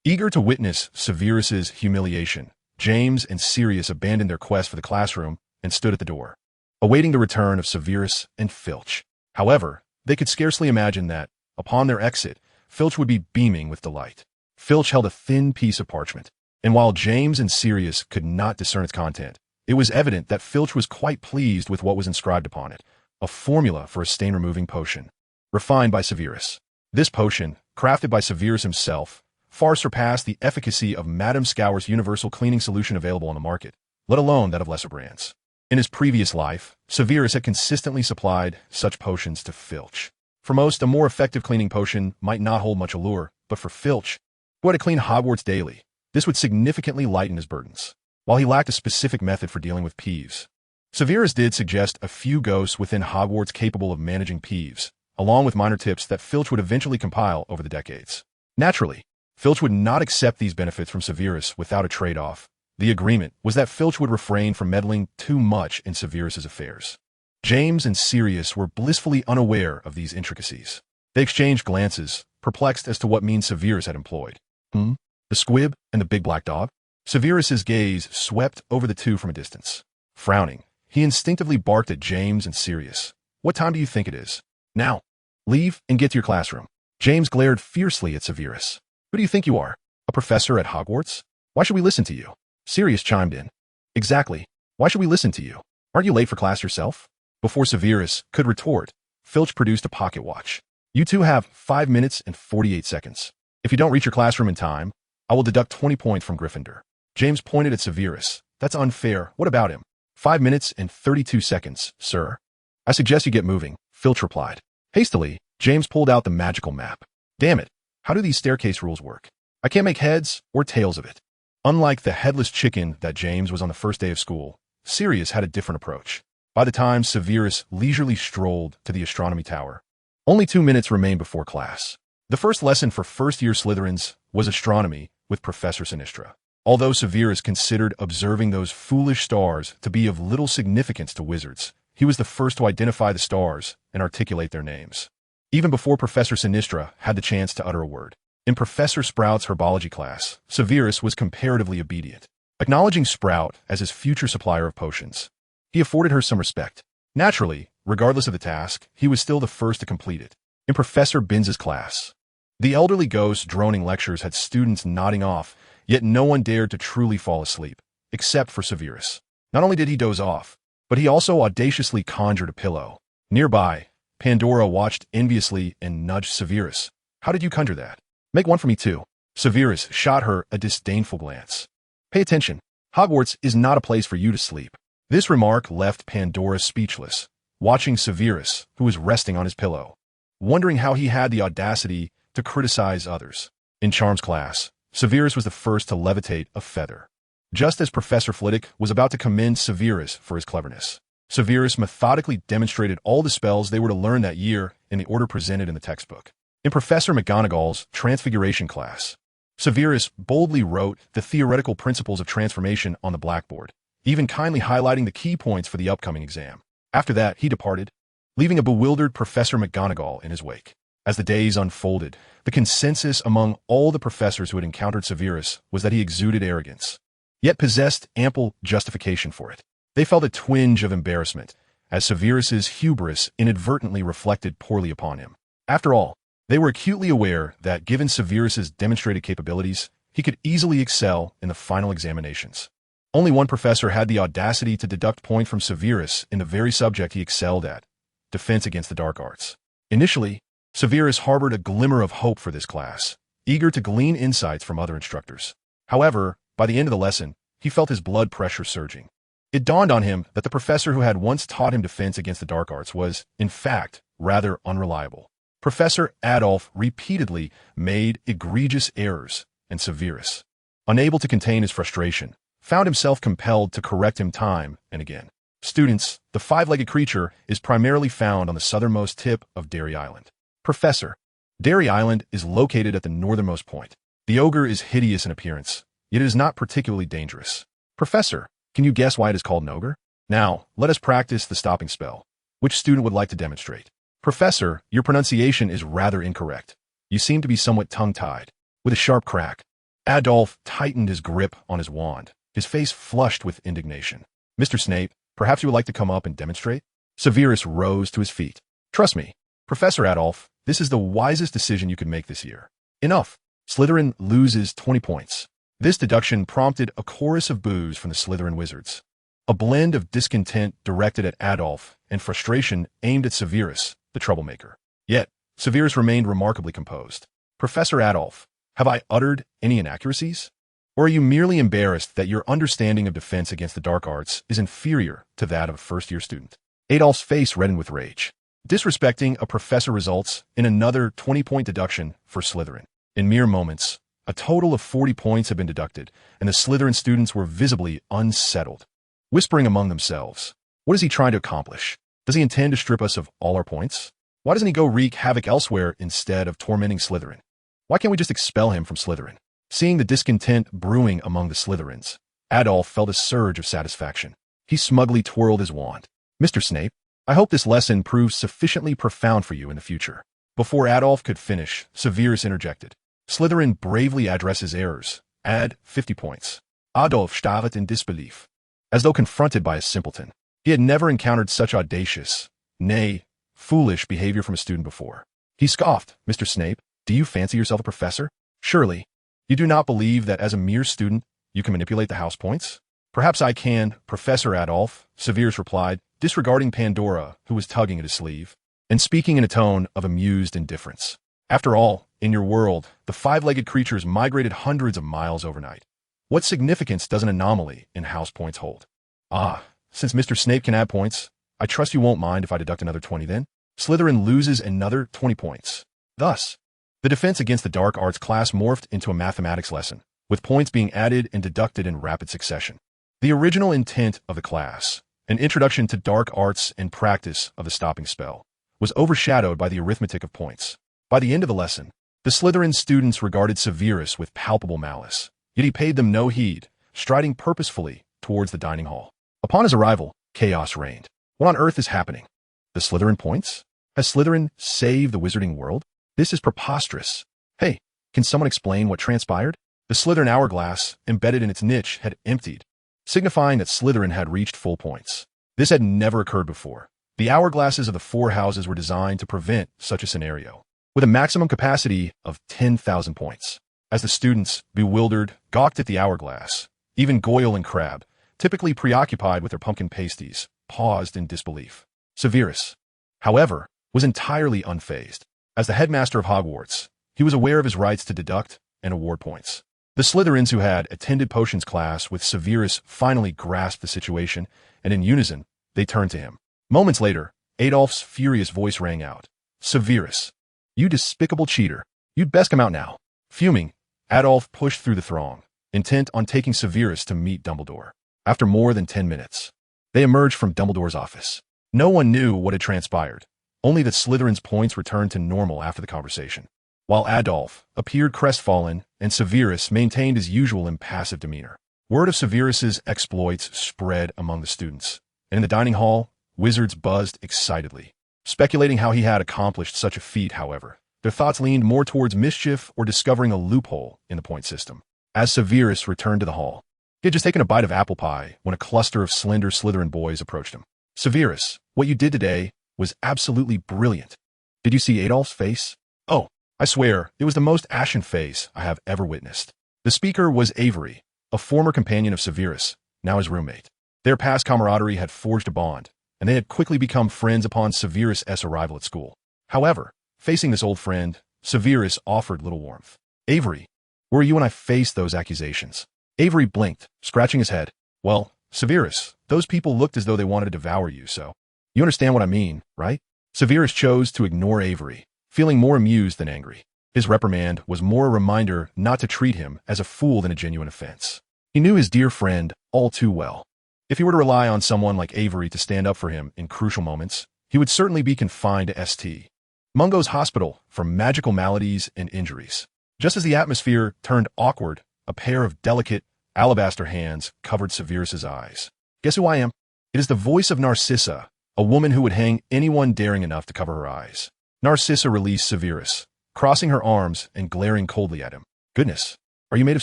Eager to witness Severus's humiliation, James and Sirius abandoned their quest for the classroom and stood at the door, awaiting the return of Severus and Filch. However, they could scarcely imagine that, upon their exit, Filch would be beaming with delight. Filch held a thin piece of parchment, and while James and Sirius could not discern its content, it was evident that Filch was quite pleased with what was inscribed upon it, a formula for a stain-removing potion, refined by Severus. This potion, crafted by Severus himself, far surpassed the efficacy of Madame Scour's universal cleaning solution available on the market, let alone that of lesser brands. In his previous life, Severus had consistently supplied such potions to Filch. For most, a more effective cleaning potion might not hold much allure, but for Filch, who had to clean Hogwarts daily, this would significantly lighten his burdens. While he lacked a specific method for dealing with peeves, Severus did suggest a few ghosts within Hogwarts capable of managing peeves, along with minor tips that Filch would eventually compile over the decades. Naturally, Filch would not accept these benefits from Severus without a trade-off. The agreement was that Filch would refrain from meddling too much in Severus's affairs. James and Sirius were blissfully unaware of these intricacies. They exchanged glances, perplexed as to what means Severus had employed. The squib and the big black dog? Severus's gaze swept over the two from a distance. Frowning, he instinctively barked at James and Sirius. What time do you think it is? Now, leave and get to your classroom. James glared fiercely at Severus. Who do you think you are? A professor at Hogwarts? Why should we listen to you? Sirius chimed in. Exactly. Why should we listen to you? Aren't you late for class yourself? Before Severus could retort, Filch produced a pocket watch. You two have 5 minutes and 48 seconds. If you don't reach your classroom in time, I will deduct 20 points from Gryffindor. James pointed at Severus. That's unfair. What about him? 5 minutes and 32 seconds, sir. I suggest you get moving, Filch replied. Hastily, James pulled out the magical map. Damn it. How do these staircase rules work? I can't make heads or tails of it. Unlike the headless chicken that James was on the first day of school, Sirius had a different approach. By the time Severus leisurely strolled to the astronomy tower, only 2 minutes remained before class. The first lesson for first-year Slytherins was astronomy with Professor Sinistra. Although Severus considered observing those foolish stars to be of little significance to wizards, he was the first to identify the stars and articulate their names. Even before Professor Sinistra had the chance to utter a word. In Professor Sprout's herbology class, Severus was comparatively obedient. Acknowledging Sprout as his future supplier of potions, he afforded her some respect. Naturally, regardless of the task, he was still the first to complete it. In Professor Binz's class, the elderly ghost's droning lectures had students nodding off, yet no one dared to truly fall asleep, except for Severus. Not only did he doze off, but he also audaciously conjured a pillow. Nearby, Pandora watched enviously and nudged Severus. How did you conjure that? Make one for me too. Severus shot her a disdainful glance. Pay attention. Hogwarts is not a place for you to sleep. This remark left Pandora speechless, watching Severus, who was resting on his pillow, wondering how he had the audacity to criticize others. In Charms class, Severus was the first to levitate a feather. Just as Professor Flitwick was about to commend Severus for his cleverness, Severus methodically demonstrated all the spells they were to learn that year in the order presented in the textbook. In Professor McGonagall's Transfiguration class, Severus boldly wrote the theoretical principles of transformation on the blackboard, even kindly highlighting the key points for the upcoming exam. After that, he departed, leaving a bewildered Professor McGonagall in his wake. As the days unfolded, the consensus among all the professors who had encountered Severus was that he exuded arrogance, yet possessed ample justification for it. They felt a twinge of embarrassment, as Severus's hubris inadvertently reflected poorly upon him. After all, they were acutely aware that given Severus's demonstrated capabilities, he could easily excel in the final examinations. Only one professor had the audacity to deduct points from Severus in the very subject he excelled at, defense against the dark arts. Initially, Severus harbored a glimmer of hope for this class, eager to glean insights from other instructors. However, by the end of the lesson, he felt his blood pressure surging. It dawned on him that the professor who had once taught him defense against the dark arts was, in fact, rather unreliable. Professor Adolf repeatedly made egregious errors, and Severus, unable to contain his frustration, found himself compelled to correct him time and again. Students, the five-legged creature is primarily found on the southernmost tip of Derry Island. Professor, Derry Island is located at the northernmost point. The ogre is hideous in appearance, yet it is not particularly dangerous. Professor, can you guess why it is called an ogre? Now, let us practice the stopping spell. Which student would like to demonstrate? Professor, your pronunciation is rather incorrect. You seem to be somewhat tongue-tied. With a sharp crack, Adolf tightened his grip on his wand, his face flushed with indignation. Mr. Snape, perhaps you would like to come up and demonstrate? Severus rose to his feet. Trust me, Professor Adolf, this is the wisest decision you could make this year. Enough. Slytherin loses 20 points. This deduction prompted a chorus of boos from the Slytherin wizards. A blend of discontent directed at Adolf and frustration aimed at Severus, the troublemaker. Yet, Severus remained remarkably composed. Professor Adolf, Have I uttered any inaccuracies? Or are you merely embarrassed that your understanding of defense against the dark arts is inferior to that of a first-year student? Adolph's face reddened with rage. Disrespecting a professor results in another 20-point deduction for Slytherin. In mere moments, a total of 40 points had been deducted, and the Slytherin students were visibly unsettled, whispering among themselves. What is he trying to accomplish? Does he intend to strip us of all our points? Why doesn't he go wreak havoc elsewhere instead of tormenting Slytherin? Why can't we just expel him from Slytherin? Seeing the discontent brewing among the Slytherins, Adolph felt a surge of satisfaction. He smugly twirled his wand. Mr. Snape, I hope this lesson proves sufficiently profound for you in the future. Before Adolph could finish, Severus interjected. Slytherin bravely addresses errors. Add 50 points. Adolph starred in disbelief. As though confronted by a simpleton. He had never encountered such audacious, nay, foolish behavior from a student before. He scoffed. Mr. Snape, do you fancy yourself a professor? Surely, you do not believe that as a mere student, you can manipulate the house points? Perhaps I can, Professor Adolph, Severus replied, disregarding Pandora, who was tugging at his sleeve, and speaking in a tone of amused indifference. After all, in your world, the five-legged creatures migrated hundreds of miles overnight. What significance does an anomaly in house points hold? Ah, since Mr. Snape can add points, I trust you won't mind if I deduct another 20 then? Slytherin loses another 20 points. Thus, the defense against the dark arts class morphed into a mathematics lesson, with points being added and deducted in rapid succession. The original intent of the class, an introduction to dark arts and practice of the stopping spell, was overshadowed by the arithmetic of points. By the end of the lesson, the Slytherin students regarded Severus with palpable malice, yet he paid them no heed, striding purposefully towards the dining hall. Upon his arrival, chaos reigned. What on earth is happening? The Slytherin points? Has Slytherin saved the Wizarding World? This is preposterous. Hey, can someone explain what transpired? The Slytherin hourglass, embedded in its niche, had emptied, signifying that Slytherin had reached full points. This had never occurred before. The hourglasses of the four houses were designed to prevent such a scenario, with a maximum capacity of 10,000 points. As the students, bewildered, gawked at the hourglass, even Goyle and Crabbe, typically preoccupied with their pumpkin pasties, paused in disbelief. Severus, however, was entirely unfazed. As the headmaster of Hogwarts, he was aware of his rights to deduct and award points. The Slytherins who had attended potions class with Severus finally grasped the situation, and in unison, they turned to him. Moments later, Adolph's furious voice rang out. Severus, you despicable cheater, you'd best come out now. Fuming, Adolph pushed through the throng, intent on taking Severus to meet Dumbledore. After more than 10 minutes, they emerged from Dumbledore's office. No one knew what had transpired, only that Slytherin's points returned to normal after the conversation, while Adolph appeared crestfallen and Severus maintained his usual impassive demeanor. Word of Severus's exploits spread among the students, and in the dining hall, wizards buzzed excitedly. Speculating how he had accomplished such a feat, however, their thoughts leaned more towards mischief or discovering a loophole in the point system. As Severus returned to the hall, he had just taken a bite of apple pie when a cluster of slender Slytherin boys approached him. Severus, what you did today was absolutely brilliant. Did you see Adolph's face? Oh, I swear, it was the most ashen face I have ever witnessed. The speaker was Avery, a former companion of Severus, now his roommate. Their past camaraderie had forged a bond, and they had quickly become friends upon Severus' arrival at school. However, facing this old friend, Severus offered little warmth. Avery, where were you when I faced those accusations? Avery blinked, scratching his head. Well, Severus, those people looked as though they wanted to devour you, so you understand what I mean, right? Severus chose to ignore Avery, feeling more amused than angry. His reprimand was more a reminder not to treat him as a fool than a genuine offense. He knew his dear friend all too well. If he were to rely on someone like Avery to stand up for him in crucial moments, he would certainly be confined to St. Mungo's hospital for magical maladies and injuries. Just as the atmosphere turned awkward, a pair of delicate, alabaster hands covered Severus's eyes. Guess who I am? It is the voice of Narcissa, a woman who would hang anyone daring enough to cover her eyes. Narcissa released Severus, crossing her arms and glaring coldly at him. Goodness, are you made of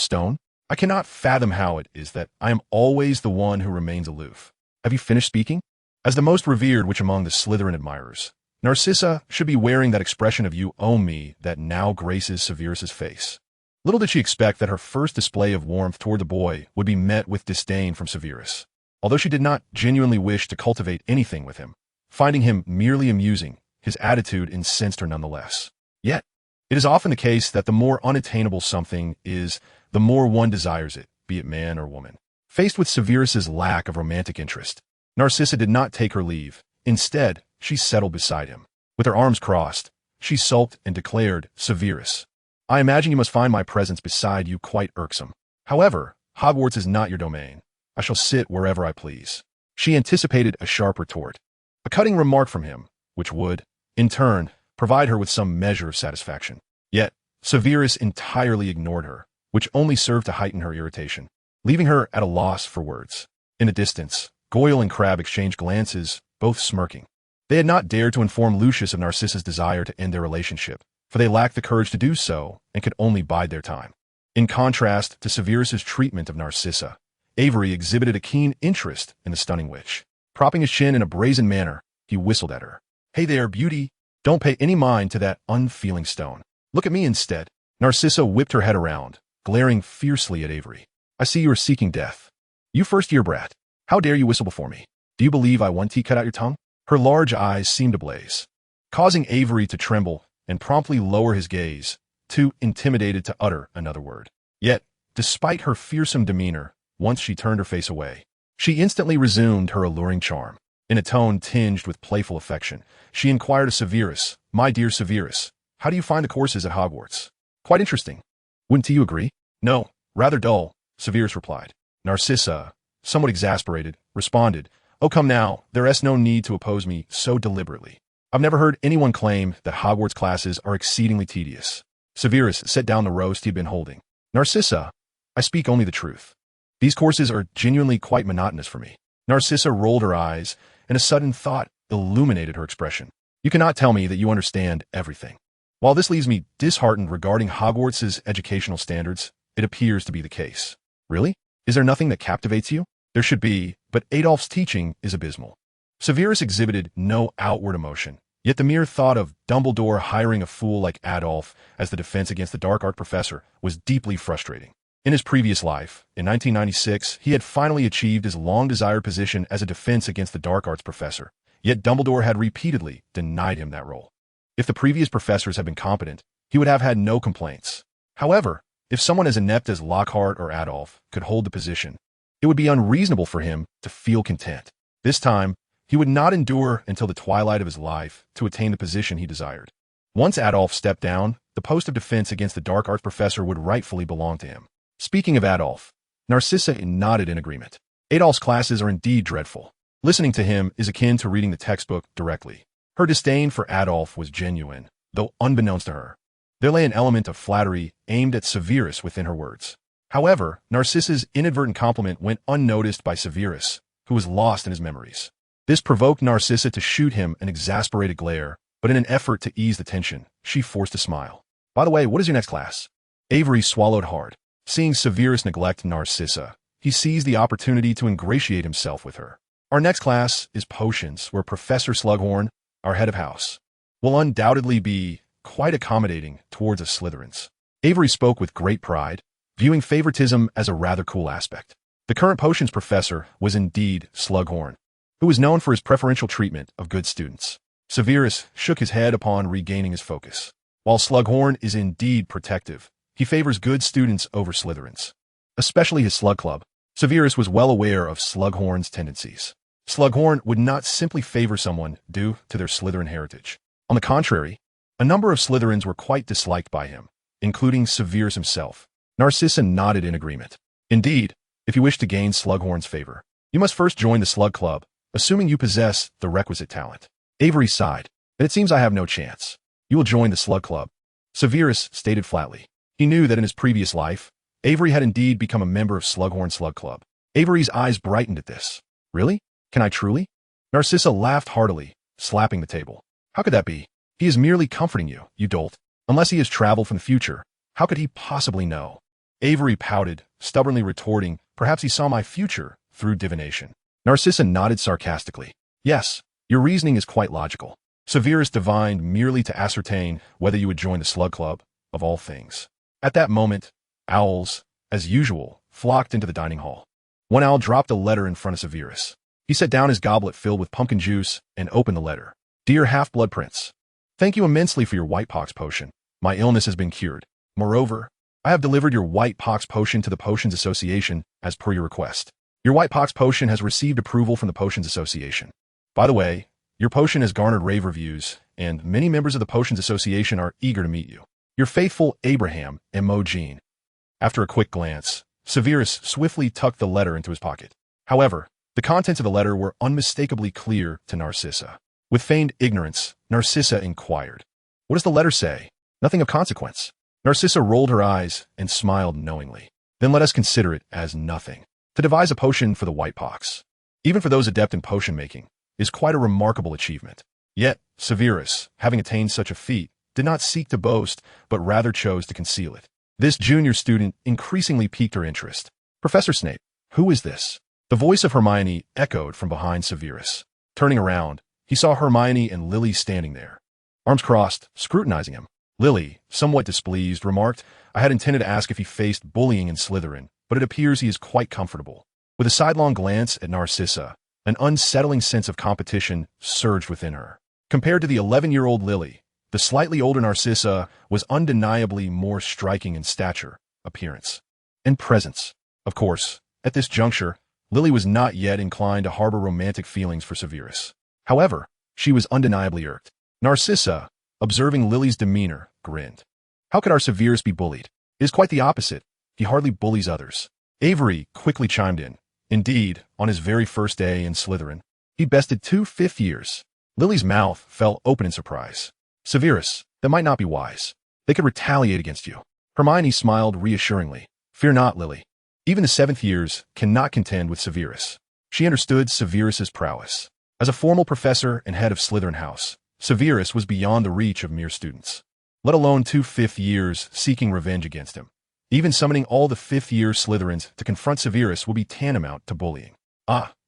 stone? I cannot fathom how it is that I am always the one who remains aloof. Have you finished speaking? As the most revered which among the Slytherin admirers, Narcissa should be wearing that expression of you owe me that now graces Severus's face. Little did she expect that her first display of warmth toward the boy would be met with disdain from Severus. Although she did not genuinely wish to cultivate anything with him, finding him merely amusing, his attitude incensed her nonetheless. Yet, It is often the case that the more unattainable something is, the more one desires it, be it man or woman. Faced with Severus's lack of romantic interest, Narcissa did not take her leave. Instead, she settled beside him. With her arms crossed, she sulked and declared, "Severus, I imagine you must find my presence beside you quite irksome. However, Hogwarts is not your domain. I shall sit wherever I please." She anticipated a sharp retort, a cutting remark from him, which would, in turn, provide her with some measure of satisfaction. Yet, Severus entirely ignored her, which only served to heighten her irritation, leaving her at a loss for words. In the distance, Goyle and Crabbe exchanged glances, both smirking. They had not dared to inform Lucius of Narcissa's desire to end their relationship, for they lacked the courage to do so and could only bide their time. In contrast to Severus's treatment of Narcissa, Avery exhibited a keen interest in the stunning witch. Propping his chin in a brazen manner, he whistled at her. "Hey there, beauty. Don't pay any mind to that unfeeling stone. Look at me instead." Narcissa whipped her head around, glaring fiercely at Avery. "I see you are seeking death. You first-year brat. How dare you whistle before me? Do you believe I want to cut out your tongue?" Her large eyes seemed ablaze, causing Avery to tremble and promptly lower his gaze, too intimidated to utter another word. Yet, despite her fearsome demeanor, once she turned her face away, she instantly resumed her alluring charm. In a tone tinged with playful affection, she inquired of Severus, "My dear Severus, how do you find the courses at Hogwarts?" "Quite interesting. Wouldn't you agree?" "No, rather dull," Severus replied. Narcissa, somewhat exasperated, responded, "Oh, come now, there's no need to oppose me so deliberately. I've never heard anyone claim that Hogwarts classes are exceedingly tedious." Severus set down the roast he had been holding. "Narcissa, I speak only the truth. These courses are genuinely quite monotonous for me." Narcissa rolled her eyes, and a sudden thought illuminated her expression. "You cannot tell me that you understand everything. While this leaves me disheartened regarding Hogwarts' educational standards, it appears to be the case." "Really? Is there nothing that captivates you?" "There should be, but Adolph's teaching is abysmal." Severus exhibited no outward emotion, yet the mere thought of Dumbledore hiring a fool like Adolph as the defense against the dark art professor was deeply frustrating. In his previous life, in 1996, he had finally achieved his long-desired position as a defense against the dark arts professor, yet Dumbledore had repeatedly denied him that role. If the previous professors had been competent, he would have had no complaints. However, if someone as inept as Lockhart or Adolph could hold the position, it would be unreasonable for him to feel content. This time, he would not endure until the twilight of his life to attain the position he desired. Once Adolph stepped down, the post of defense against the dark arts professor would rightfully belong to him. Speaking of Adolph, Narcissa nodded in agreement. Adolph's classes are indeed dreadful. Listening to him is akin to reading the textbook directly. Her disdain for Adolph was genuine, though unbeknownst to her. There lay an element of flattery aimed at Severus within her words. However, Narcissa's inadvertent compliment went unnoticed by Severus, who was lost in his memories. This provoked Narcissa to shoot him an exasperated glare, but in an effort to ease the tension, she forced a smile. "By the way, what is your next class?" Avery swallowed hard. Seeing Severus neglect Narcissa, he seized the opportunity to ingratiate himself with her. "Our next class is Potions, where Professor Slughorn, our head of house, will undoubtedly be quite accommodating towards us Slytherins." Avery spoke with great pride, viewing favoritism as a rather cool aspect. The current Potions professor was indeed Slughorn, who was known for his preferential treatment of good students. Severus shook his head upon regaining his focus. While Slughorn is indeed protective, he favors good students over Slytherins, especially his Slug Club. Severus was well aware of Slughorn's tendencies. Slughorn would not simply favor someone due to their Slytherin heritage. On the contrary, a number of Slytherins were quite disliked by him, including Severus himself. Narcissa nodded in agreement. "Indeed, if you wish to gain Slughorn's favor, you must first join the Slug Club, assuming you possess the requisite talent." Avery sighed. "Then it seems I have no chance. You will join the Slug Club," Severus stated flatly. He knew that in his previous life, Avery had indeed become a member of Slughorn's Slug Club. Avery's eyes brightened at this. "Really? Can I truly?" Narcissa laughed heartily, slapping the table. "How could that be? He is merely comforting you, you dolt. Unless he has traveled from the future, how could he possibly know?" Avery pouted, stubbornly retorting, "Perhaps he saw my future through divination." Narcissa nodded sarcastically. "Yes, your reasoning is quite logical. Severus divined merely to ascertain whether you would join the Slug Club, of all things." At that moment, owls, as usual, flocked into the dining hall. One owl dropped a letter in front of Severus. He set down his goblet filled with pumpkin juice and opened the letter. "Dear Half-Blood Prince, thank you immensely for your white pox potion. My illness has been cured. Moreover, I have delivered your white pox potion to the Potions Association as per your request. Your white pox potion has received approval from the Potions Association. By the way, your potion has garnered rave reviews, and many members of the Potions Association are eager to meet you. Your faithful Abraham, Imogen. After a quick glance, Severus swiftly tucked the letter into his pocket. However, the contents of the letter were unmistakably clear to Narcissa. With feigned ignorance, Narcissa inquired, "What does the letter say?" "Nothing of consequence." Narcissa rolled her eyes and smiled knowingly. "Then let us consider it as nothing. To devise a potion for the white pox, even for those adept in potion making, is quite a remarkable achievement." Yet, Severus, having attained such a feat, did not seek to boast, but rather chose to conceal it. This junior student increasingly piqued her interest. "Professor Snape, who is this?" The voice of Hermione echoed from behind Severus. Turning around, he saw Hermione and Lily standing there, arms crossed, scrutinizing him. Lily, somewhat displeased, remarked, "I had intended to ask if he faced bullying in Slytherin, but it appears he is quite comfortable." With a sidelong glance at Narcissa, an unsettling sense of competition surged within her. Compared to the 11-year-old Lily, the slightly older Narcissa was undeniably more striking in stature, appearance, and presence. Of course, at this juncture, Lily was not yet inclined to harbor romantic feelings for Severus. However, she was undeniably irked. Narcissa, observing Lily's demeanor, grinned. "How could our Severus be bullied? It is quite the opposite. He hardly bullies others." Avery quickly chimed in. Indeed, on his very first day in Slytherin, he bested 2 fifth years. Lily's mouth fell open in surprise. "Severus, that might not be wise. They could retaliate against you." Hermione smiled reassuringly. "Fear not, Lily. Even the 7th years cannot contend with Severus." She understood Severus's prowess. As a formal professor and head of Slytherin House, Severus was beyond the reach of mere students, let alone 2 fifth years seeking revenge against him. Even summoning all the 5th-year Slytherins to confront Severus will be tantamount to bullying.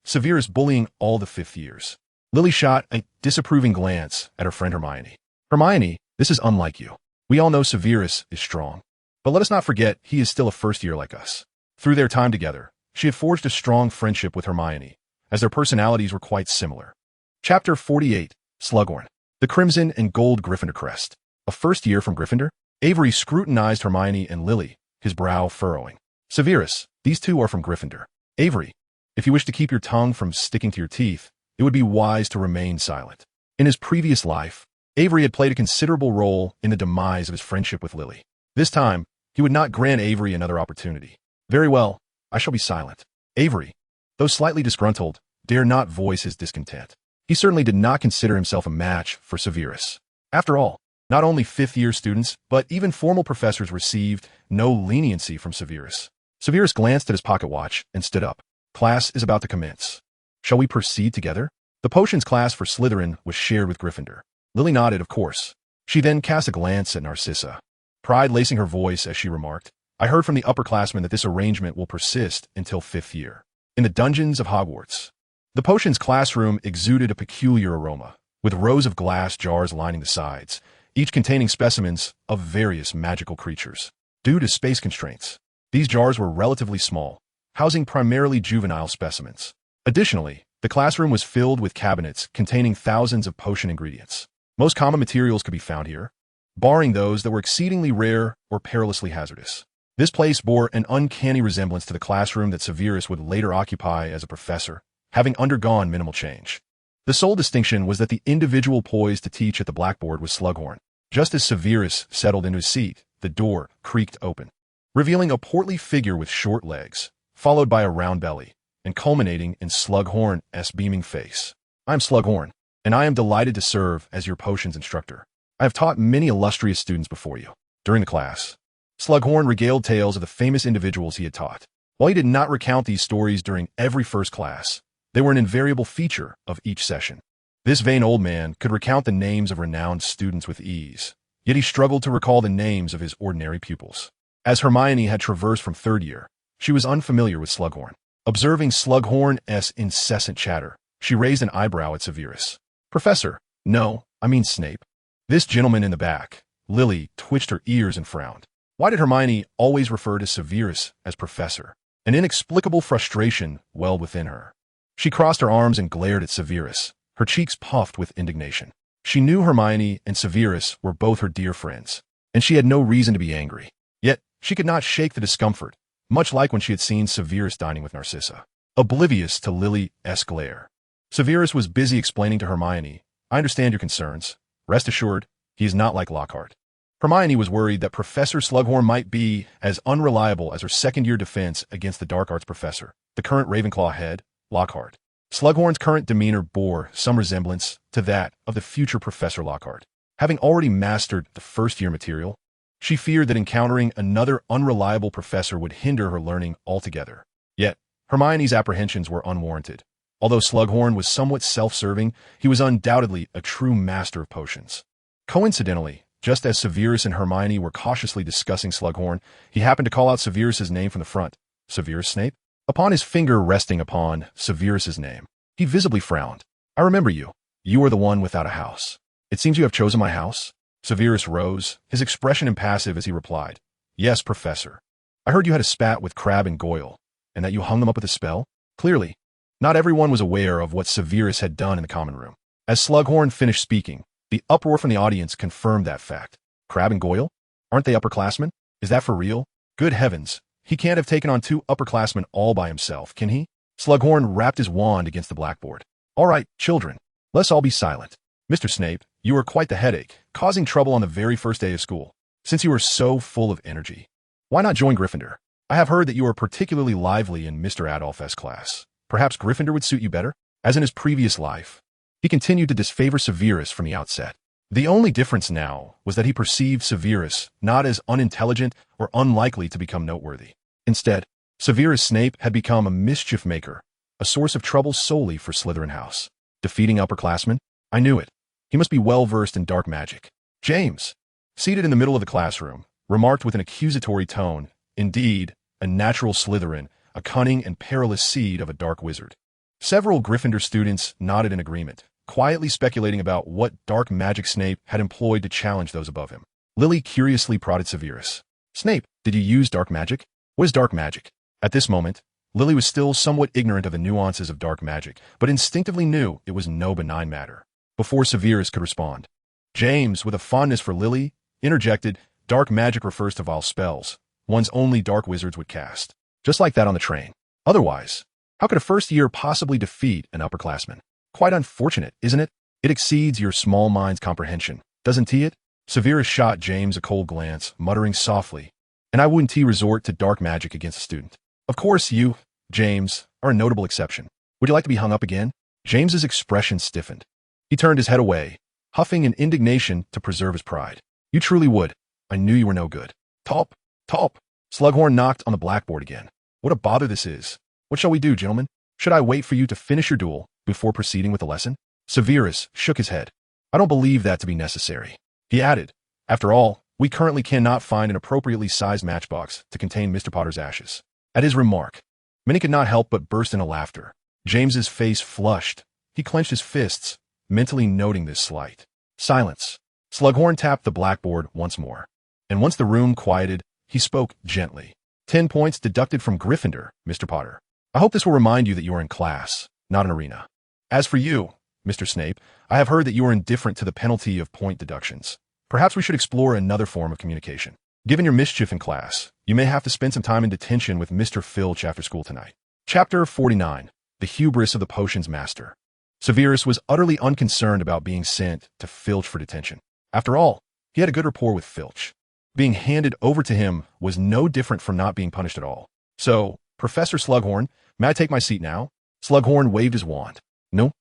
Severus bullying all the 5th years. Lily shot a disapproving glance at her friend Hermione. "Hermione, this is unlike you. We all know Severus is strong. But let us not forget he is still a first year like us." Through their time together, she had forged a strong friendship with Hermione, as their personalities were quite similar. Chapter 48, Slughorn. The Crimson and Gold Gryffindor Crest. A first year from Gryffindor? Avery scrutinized Hermione and Lily, his brow furrowing. "Severus, these two are from Gryffindor. Avery, if you wish to keep your tongue from sticking to your teeth, it would be wise to remain silent." In his previous life, Avery had played a considerable role in the demise of his friendship with Lily. This time, he would not grant Avery another opportunity. "Very well, I shall be silent." Avery, though slightly disgruntled, dare not voice his discontent. He certainly did not consider himself a match for Severus. After all, not only 5th-year students, but even formal professors received no leniency from Severus. Severus glanced at his pocket watch and stood up. "Class is about to commence. Shall we proceed together?" The potions class for Slytherin was shared with Gryffindor. Lily nodded, of course. She then cast a glance at Narcissa, pride lacing her voice as she remarked, "I heard from the upperclassmen that this arrangement will persist until 5th year. In the dungeons of Hogwarts." The potions classroom exuded a peculiar aroma, with rows of glass jars lining the sides, each containing specimens of various magical creatures. Due to space constraints, these jars were relatively small, housing primarily juvenile specimens. Additionally, the classroom was filled with cabinets containing thousands of potion ingredients. Most common materials could be found here, barring those that were exceedingly rare or perilously hazardous. This place bore an uncanny resemblance to the classroom that Severus would later occupy as a professor, having undergone minimal change. The sole distinction was that the individual poised to teach at the blackboard was Slughorn. Just as Severus settled into his seat, the door creaked open, revealing a portly figure with short legs, followed by a round belly, and culminating in Slughorn's beaming face. "I'm Slughorn, and I am delighted to serve as your potions instructor. I have taught many illustrious students before you." During the class, Slughorn regaled tales of the famous individuals he had taught. While he did not recount these stories during every first class, they were an invariable feature of each session. This vain old man could recount the names of renowned students with ease, yet he struggled to recall the names of his ordinary pupils. As Hermione had traversed from 3rd year, she was unfamiliar with Slughorn. Observing Slughorn's incessant chatter, she raised an eyebrow at Severus. "Professor, no, I mean Snape." This gentleman in the back, Lily, twitched her ears and frowned. Why did Hermione always refer to Severus as professor? An inexplicable frustration welled within her. She crossed her arms and glared at Severus, her cheeks puffed with indignation. She knew Hermione and Severus were both her dear friends. and she had no reason to be angry. Yet, she could not shake the discomfort, much like when she had seen Severus dining with Narcissa. Oblivious to Lily's glare, Severus was busy explaining to Hermione, "I understand your concerns. Rest assured, he is not like Lockhart." Hermione was worried that Professor Slughorn might be as unreliable as her second-year defense against the dark arts professor, the current Ravenclaw head, Lockhart. Slughorn's current demeanor bore some resemblance to that of the future Professor Lockhart. Having already mastered the first-year material, she feared that encountering another unreliable professor would hinder her learning altogether. Yet, Hermione's apprehensions were unwarranted. Although Slughorn was somewhat self-serving, he was undoubtedly a true master of potions. Coincidentally, just as Severus and Hermione were cautiously discussing Slughorn, he happened to call out Severus's name from the front. "Severus Snape?" Upon his finger resting upon Severus's name, he visibly frowned. "I remember you. You are the one without a house. It seems you have chosen my house." Severus rose, his expression impassive as he replied, "Yes, Professor. I heard you had a spat with Crabbe and Goyle, and that you hung them up with a spell." Clearly, not everyone was aware of what Severus had done in the common room. As Slughorn finished speaking, the uproar from the audience confirmed that fact. "Crabbe and Goyle? Aren't they upperclassmen? Is that for real? Good heavens, he can't have taken on 2 upperclassmen all by himself, can he?" Slughorn rapped his wand against the blackboard. "All right, children, let's all be silent. Mr. Snape, you are quite the headache, causing trouble on the very first day of school. Since you are so full of energy, why not join Gryffindor? I have heard that you are particularly lively in Mr. Adolph's class. Perhaps Gryffindor would suit you better?" As in his previous life, he continued to disfavor Severus from the outset. The only difference now was that he perceived Severus not as unintelligent or unlikely to become noteworthy. Instead, Severus Snape had become a mischief maker, a source of trouble solely for Slytherin House. Defeating upperclassmen? I knew it. He must be well-versed in dark magic. James, seated in the middle of the classroom, remarked with an accusatory tone, "Indeed, a natural Slytherin, a cunning and perilous seed of a dark wizard." Several Gryffindor students nodded in agreement, quietly speculating about what dark magic Snape had employed to challenge those above him. Lily curiously prodded Severus. "Snape, did you use dark magic? What is dark magic?" At this moment, Lily was still somewhat ignorant of the nuances of dark magic, but instinctively knew it was no benign matter. Before Severus could respond, James, with a fondness for Lily, interjected, "Dark magic refers to vile spells one's only dark wizards would cast. Just like that on the train. Otherwise, how could a first year possibly defeat an upperclassman? Quite unfortunate, isn't it? It exceeds your small mind's comprehension, doesn't it?" Severus shot James a cold glance, muttering softly, "And I wouldn't resort to dark magic against a student. Of course you, James, are a notable exception. Would you like to be hung up again?" James's expression stiffened. He turned his head away, huffing in indignation to preserve his pride. "You truly would. I knew you were no good." "Top, top." Slughorn knocked on the blackboard again. "What a bother this is. What shall we do, gentlemen? Should I wait for you to finish your duel before proceeding with the lesson?" Severus shook his head. "I don't believe that to be necessary." He added, "After all, we currently cannot find an appropriately sized matchbox to contain Mr. Potter's ashes." At his remark, many could not help but burst into laughter. James's face flushed. He clenched his fists, mentally noting this slight. "Silence." Slughorn tapped the blackboard once more. And once the room quieted, he spoke gently. 10 points deducted from Gryffindor, Mr. Potter. I hope this will remind you that you are in class, not an arena. As for you, Mr. Snape, I have heard that you are indifferent to the penalty of point deductions. Perhaps we should explore another form of communication. Given your mischief in class, you may have to spend some time in detention with Mr. Filch after school tonight. Chapter 49. The Hubris of the Potions Master. Severus was utterly unconcerned about being sent to Filch for detention. After all, he had a good rapport with Filch. Being handed over to him was no different from not being punished at all. "So, Professor Slughorn, may I take my seat now?" Slughorn waved his wand. No.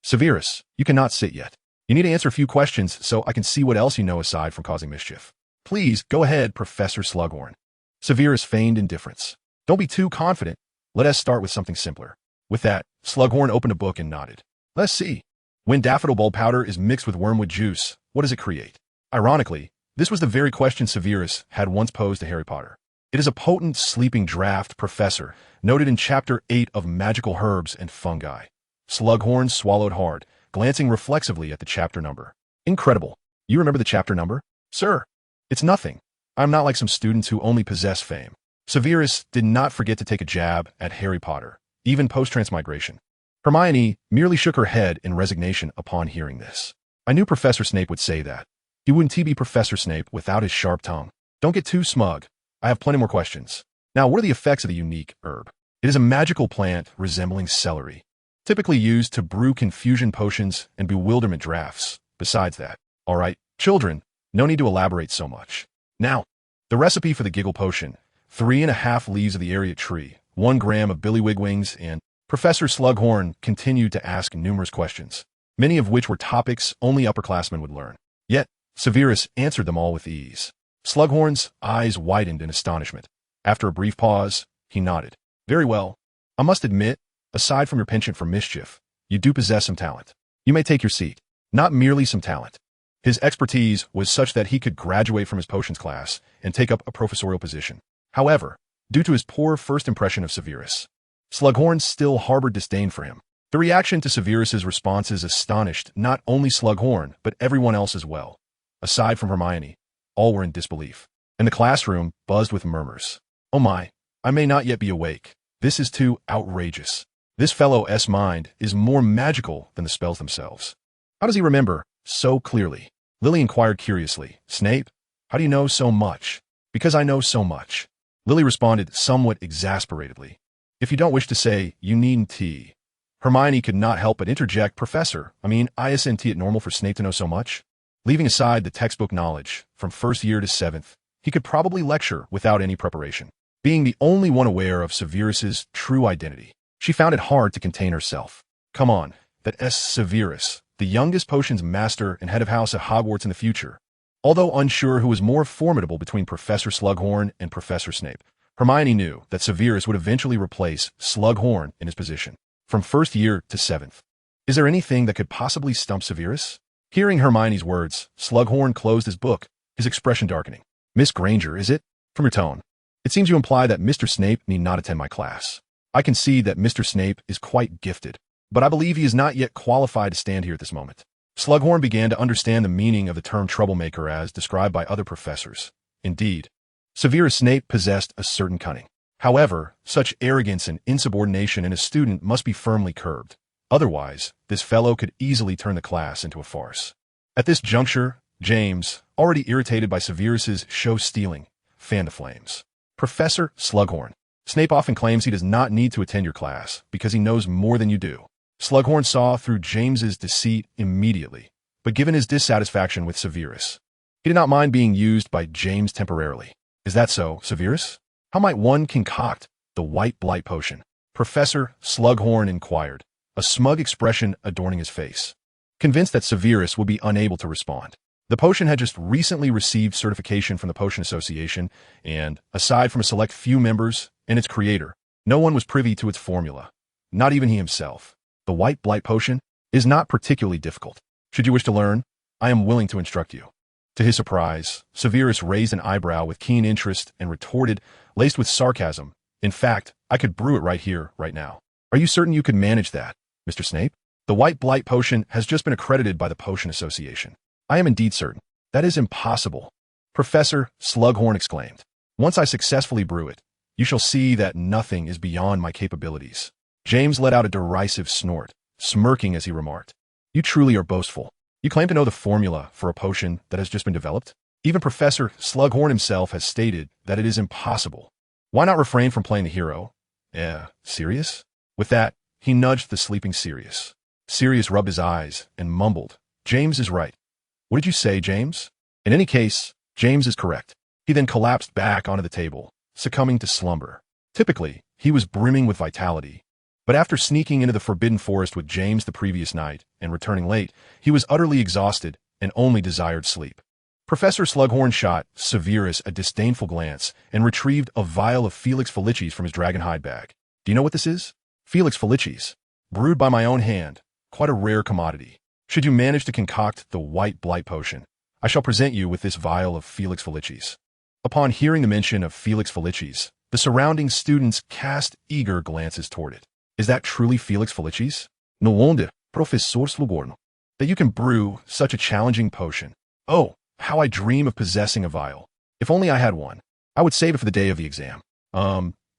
Severus, you cannot sit yet. You need to answer a few questions so I can see what else you know aside from causing mischief." "Please, go ahead, Professor Slughorn." Severus feigned indifference. "Don't be too confident. Let us start with something simpler." With that, Slughorn opened a book and nodded. "Let's see. When daffodil bulb powder is mixed with wormwood juice, what does it create?" Ironically, this was the very question Severus had once posed to Harry Potter. "It is a potent sleeping draught, Professor, noted in Chapter 8 of Magical Herbs and Fungi." Slughorn swallowed hard, glancing reflexively at the chapter number. "Incredible. You remember the chapter number?" "Sir, it's nothing. I'm not like some students who only possess fame." Severus did not forget to take a jab at Harry Potter, even post-transmigration. Hermione merely shook her head in resignation upon hearing this. "I knew Professor Snape would say that. He wouldn't be Professor Snape without his sharp tongue. Don't get too smug. I have plenty more questions. Now, what are the effects of the unique herb? It is a magical plant resembling celery, typically used to brew confusion potions and bewilderment drafts. Besides that, all right, children, no need to elaborate so much. Now, the recipe for the giggle potion: 3½ leaves of the Ariat tree, 1 gram of billywig wings, and Professor Slughorn continued to ask numerous questions, many of which were topics only upperclassmen would learn. Yet, Severus answered them all with ease. Slughorn's eyes widened in astonishment. After a brief pause, he nodded. Very well. I must admit, aside from your penchant for mischief, you do possess some talent. You may take your seat. Not merely some talent. His expertise was such that he could graduate from his potions class and take up a professorial position. However, due to his poor first impression of Severus, Slughorn still harbored disdain for him. The reaction to Severus's responses astonished not only Slughorn, but everyone else as well. Aside from Hermione, all were in disbelief, and the classroom buzzed with murmurs. Oh my, I may not yet be awake. This is too outrageous. This fellow's mind is more magical than the spells themselves. How does he remember so clearly? Lily inquired curiously. Snape, how do you know so much? Because I know so much. Lily responded somewhat exasperatedly. If you don't wish to say, you needn't tea. Hermione could not help but interject. Professor, isn't it normal for Snape to know so much? Leaving aside the textbook knowledge, from first year to 7th, he could probably lecture without any preparation. Being the only one aware of Severus's true identity, she found it hard to contain herself. Come on, that's Severus, the youngest potions master and head of house at Hogwarts in the future. Although unsure who was more formidable between Professor Slughorn and Professor Snape, Hermione knew that Severus would eventually replace Slughorn in his position, from first year to 7th. Is there anything that could possibly stump Severus? Hearing Hermione's words, Slughorn closed his book, his expression darkening. Miss Granger, is it? From your tone, it seems you imply that Mr. Snape need not attend my class. I concede that Mr. Snape is quite gifted, but I believe he is not yet qualified to stand here at this moment. Slughorn began to understand the meaning of the term troublemaker as described by other professors. Indeed, Severus Snape possessed a certain cunning. However, such arrogance and insubordination in a student must be firmly curbed. Otherwise, this fellow could easily turn the class into a farce. At this juncture, James, already irritated by Severus's show-stealing, fanned the flames. Professor Slughorn, Snape often claims he does not need to attend your class because he knows more than you do. Slughorn saw through James's deceit immediately, but given his dissatisfaction with Severus, he did not mind being used by James temporarily. Is that so, Severus? How might one concoct the white blight potion? Professor Slughorn inquired, a smug expression adorning his face. Convinced that Severus would be unable to respond. The potion had just recently received certification from the Potion Association, and, aside from a select few members and its creator, no one was privy to its formula, not even he himself. The white blight potion is not particularly difficult. Should you wish to learn, I am willing to instruct you. To his surprise, Severus raised an eyebrow with keen interest and retorted, laced with sarcasm, in fact, I could brew it right here, right now. Are you certain you could manage that, Mr. Snape? The white blight potion has just been accredited by the Potion Association. I am indeed certain. That is impossible. Professor Slughorn exclaimed. Once I successfully brew it, you shall see that nothing is beyond my capabilities. James let out a derisive snort, smirking as he remarked. You truly are boastful. You claim to know the formula for a potion that has just been developed? Even Professor Slughorn himself has stated that it is impossible. Why not refrain from playing the hero? Sirius? With that, he nudged the sleeping Sirius. Sirius rubbed his eyes and mumbled, James is right. What did you say, James? In any case, James is correct. He then collapsed back onto the table, succumbing to slumber. Typically, he was brimming with vitality. But after sneaking into the Forbidden Forest with James the previous night and returning late, he was utterly exhausted and only desired sleep. Professor Slughorn shot Severus a disdainful glance and retrieved a vial of Felix Felicis from his dragonhide bag. Do you know what this is? Felix Felicis, brewed by my own hand, quite a rare commodity. Should you manage to concoct the white blight potion, I shall present you with this vial of Felix Felicis. Upon hearing the mention of Felix Felicis, the surrounding students cast eager glances toward it. Is that truly Felix Felicis? No wonder, Professor Slughorn, that you can brew such a challenging potion. Oh, how I dream of possessing a vial. If only I had one. I would save it for the day of the exam.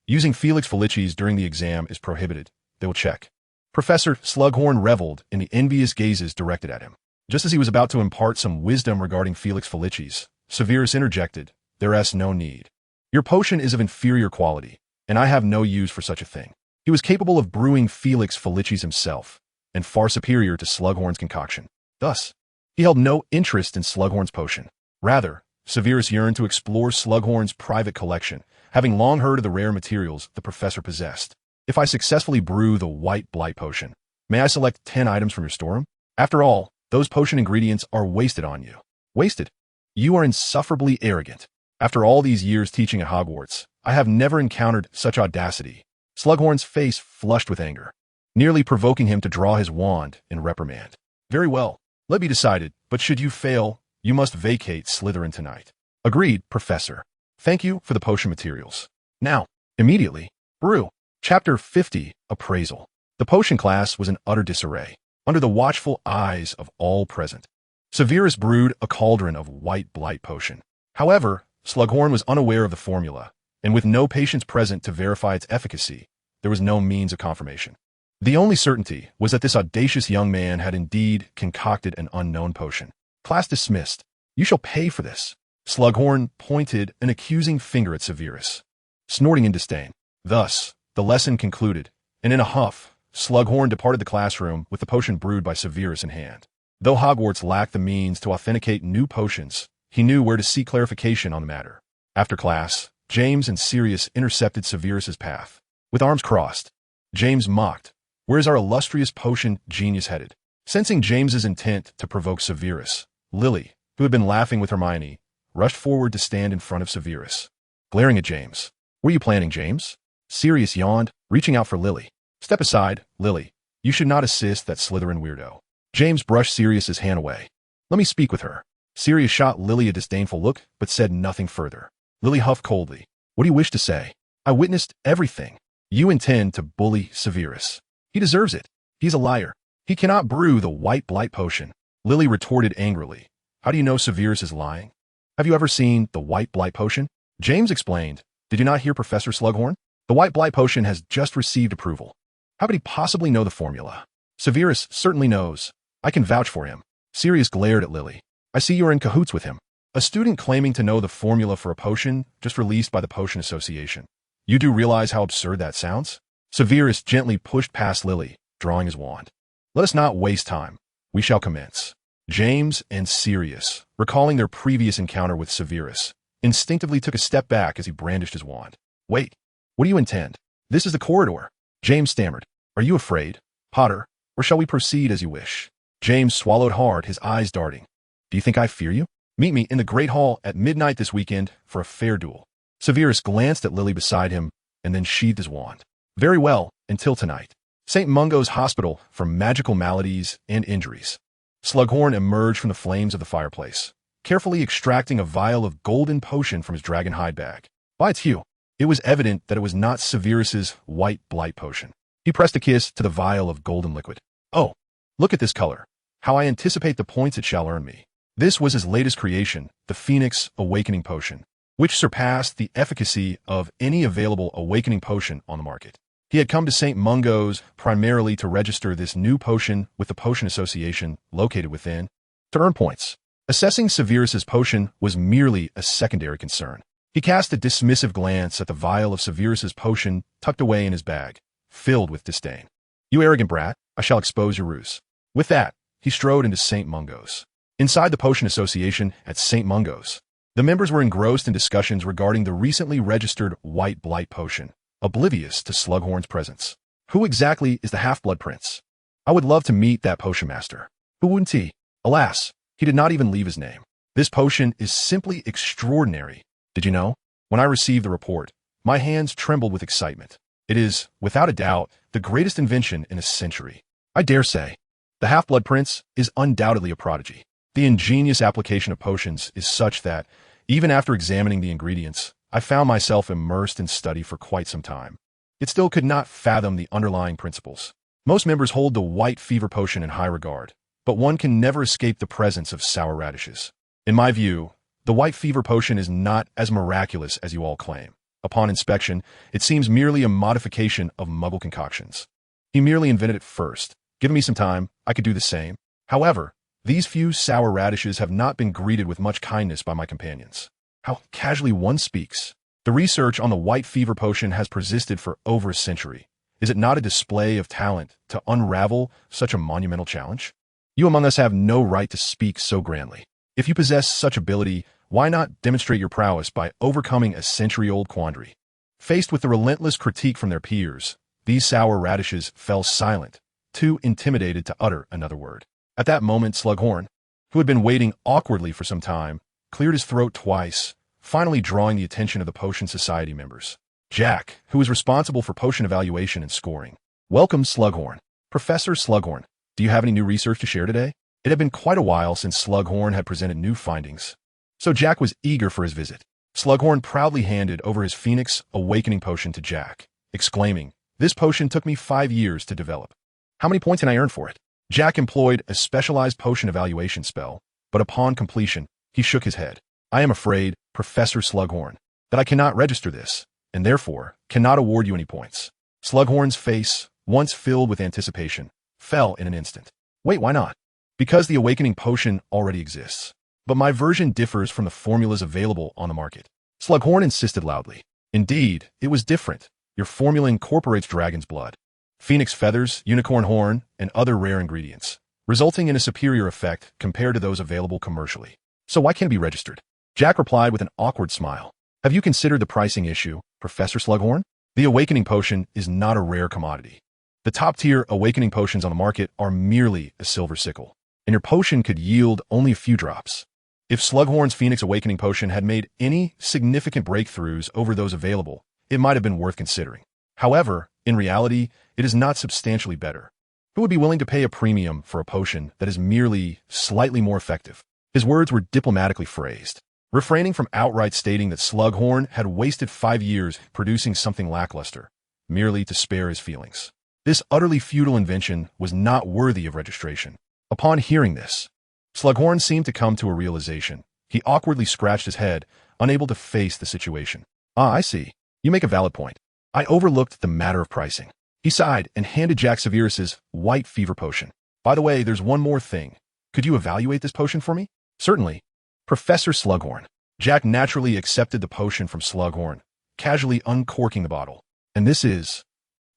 Using Felix Felicis during the exam is prohibited. They will check. Professor Slughorn reveled in the envious gazes directed at him. Just as he was about to impart some wisdom regarding Felix Felicis, Severus interjected, "There is no need. Your potion is of inferior quality, and I have no use for such a thing." He was capable of brewing Felix Felicis himself, and far superior to Slughorn's concoction. Thus, he held no interest in Slughorn's potion. Rather, Severus yearned to explore Slughorn's private collection, having long heard of the rare materials the professor possessed. "If I successfully brew the White Blight potion, may I select 10 items from your storeroom? After all, those potion ingredients are wasted on you." "Wasted? You are insufferably arrogant. After all these years teaching at Hogwarts, I have never encountered such audacity." Slughorn's face flushed with anger, nearly provoking him to draw his wand in reprimand. "Very well, let be decided, but should you fail, you must vacate Slytherin tonight." "Agreed, Professor. Thank you for the potion materials. Now, immediately, brew." Chapter 50, Appraisal. The potion class was in utter disarray, under the watchful eyes of all present. Severus brewed a cauldron of White Blight potion. However, Slughorn was unaware of the formula, and with no patients present to verify its efficacy, there was no means of confirmation. The only certainty was that this audacious young man had indeed concocted an unknown potion. "Class dismissed. You shall pay for this." Slughorn pointed an accusing finger at Severus, snorting in disdain. Thus, the lesson concluded, and in a huff, Slughorn departed the classroom with the potion brewed by Severus in hand. Though Hogwarts lacked the means to authenticate new potions, he knew where to seek clarification on the matter. After class, James and Sirius intercepted Severus's path. With arms crossed, James mocked, "Where is our illustrious potion genius headed?" Sensing James's intent to provoke Severus, Lily, who had been laughing with Hermione, rushed forward to stand in front of Severus, glaring at James. "Were you planning, James?" Sirius yawned, reaching out for Lily. "Step aside, Lily. You should not assist that Slytherin weirdo." James brushed Sirius's hand away. "Let me speak with her." Sirius shot Lily a disdainful look, but said nothing further. Lily huffed coldly. "What do you wish to say? I witnessed everything. You intend to bully Severus. He deserves it. He's a liar. He cannot brew the White Blight potion." Lily retorted angrily. "How do you know Severus is lying? Have you ever seen the White Blight potion?" James explained. "Did you not hear Professor Slughorn? The White Blight potion has just received approval. How could he possibly know the formula?" "Severus certainly knows. I can vouch for him." Sirius glared at Lily. "I see you are in cahoots with him. A student claiming to know the formula for a potion just released by the Potion Association. You do realize how absurd that sounds?" Severus gently pushed past Lily, drawing his wand. "Let us not waste time. We shall commence." James and Sirius, recalling their previous encounter with Severus, instinctively took a step back as he brandished his wand. "Wait, what do you intend? This is the corridor." James stammered. "Are you afraid, Potter, or shall we proceed as you wish?" James swallowed hard, his eyes darting. "Do you think I fear you? Meet me in the Great Hall at midnight this weekend for a fair duel." Severus glanced at Lily beside him and then sheathed his wand. "Very well, until tonight. St. Mungo's Hospital for Magical Maladies and Injuries." Slughorn emerged from the flames of the fireplace, carefully extracting a vial of golden potion from his dragon hide bag. By its hue, it was evident that it was not Severus's White Blight potion. He pressed a kiss to the vial of golden liquid. "Oh, look at this color. How I anticipate the points it shall earn me." This was his latest creation, the Phoenix Awakening Potion, which surpassed the efficacy of any available awakening potion on the market. He had come to St. Mungo's primarily to register this new potion with the Potion Association located within, to earn points. Assessing Severus's potion was merely a secondary concern. He cast a dismissive glance at the vial of Severus's potion tucked away in his bag, filled with disdain. "You arrogant brat, I shall expose your ruse." With that, he strode into St. Mungo's. Inside the Potion Association at St. Mungo's, the members were engrossed in discussions regarding the recently registered White Blight potion, oblivious to Slughorn's presence. Who exactly is the Half-Blood Prince? I would love to meet that potion master. Who wouldn't he? Alas, he did not even leave his name. This potion is simply extraordinary. Did you know? When I received the report, my hands trembled with excitement. It is, without a doubt, the greatest invention in a century. I dare say, the Half-Blood Prince is undoubtedly a prodigy. The ingenious application of potions is such that, even after examining the ingredients, I found myself immersed in study for quite some time. It still could not fathom the underlying principles. Most members hold the white fever potion in high regard, but one can never escape the presence of sour radishes. In my view, the white fever potion is not as miraculous as you all claim. Upon inspection, it seems merely a modification of Muggle concoctions. He merely invented it first. Given me some time, I could do the same. However, These few sour radishes have not been greeted with much kindness by my companions. How casually one speaks. The research on the white fever potion has persisted for over a century. Is it not a display of talent to unravel such a monumental challenge? You among us have no right to speak so grandly. If you possess such ability, why not demonstrate your prowess by overcoming a century-old quandary? Faced with the relentless critique from their peers, these sour radishes fell silent, too intimidated to utter another word. At that moment, Slughorn, who had been waiting awkwardly for some time, cleared his throat twice, finally drawing the attention of the Potion Society members. Jack, who was responsible for potion evaluation and scoring. Welcome, Slughorn. Professor Slughorn, do you have any new research to share today? It had been quite a while since Slughorn had presented new findings, so Jack was eager for his visit. Slughorn proudly handed over his Phoenix Awakening Potion to Jack, exclaiming, "This potion took me 5 years to develop. How many points can I earn for it?" Jack employed a specialized potion evaluation spell, but upon completion, he shook his head. "I am afraid, Professor Slughorn, that I cannot register this, and therefore cannot award you any points." Slughorn's face, once filled with anticipation, fell in an instant. "Wait, why not?" "Because the Awakening Potion already exists. But my version differs from the formulas available on the market." Slughorn insisted loudly. "Indeed, it was different. Your formula incorporates dragon's blood, phoenix feathers, unicorn horn, and other rare ingredients, resulting in a superior effect compared to those available commercially. So why can't it be registered?" Jack replied with an awkward smile. "Have you considered the pricing issue, Professor Slughorn? The Awakening Potion is not a rare commodity. The top-tier Awakening Potions on the market are merely a silver sickle, and your potion could yield only a few drops. If Slughorn's Phoenix Awakening Potion had made any significant breakthroughs over those available, it might have been worth considering. However, in reality, it is not substantially better. Who would be willing to pay a premium for a potion that is merely slightly more effective?" His words were diplomatically phrased, refraining from outright stating that Slughorn had wasted 5 years producing something lackluster, merely to spare his feelings. This utterly futile invention was not worthy of registration. Upon hearing this, Slughorn seemed to come to a realization. He awkwardly scratched his head, unable to face the situation. "Ah, I see. You make a valid point. I overlooked the matter of pricing." He sighed and handed Jack Severus's white fever potion. "By the way, there's one more thing. Could you evaluate this potion for me?" "Certainly, Professor Slughorn." Jack naturally accepted the potion from Slughorn, casually uncorking the bottle. "And this is,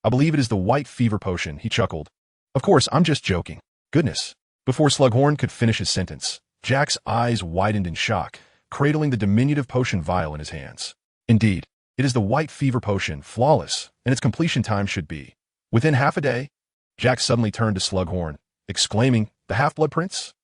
I believe it is the white fever potion," he chuckled. "Of course, I'm just joking." "Goodness." Before Slughorn could finish his sentence, Jack's eyes widened in shock, cradling the diminutive potion vial in his hands. "Indeed, it is the white fever potion, flawless, and its completion time should be within half a day." Jack suddenly turned to Slughorn, exclaiming, "The Half-Blood Prince?"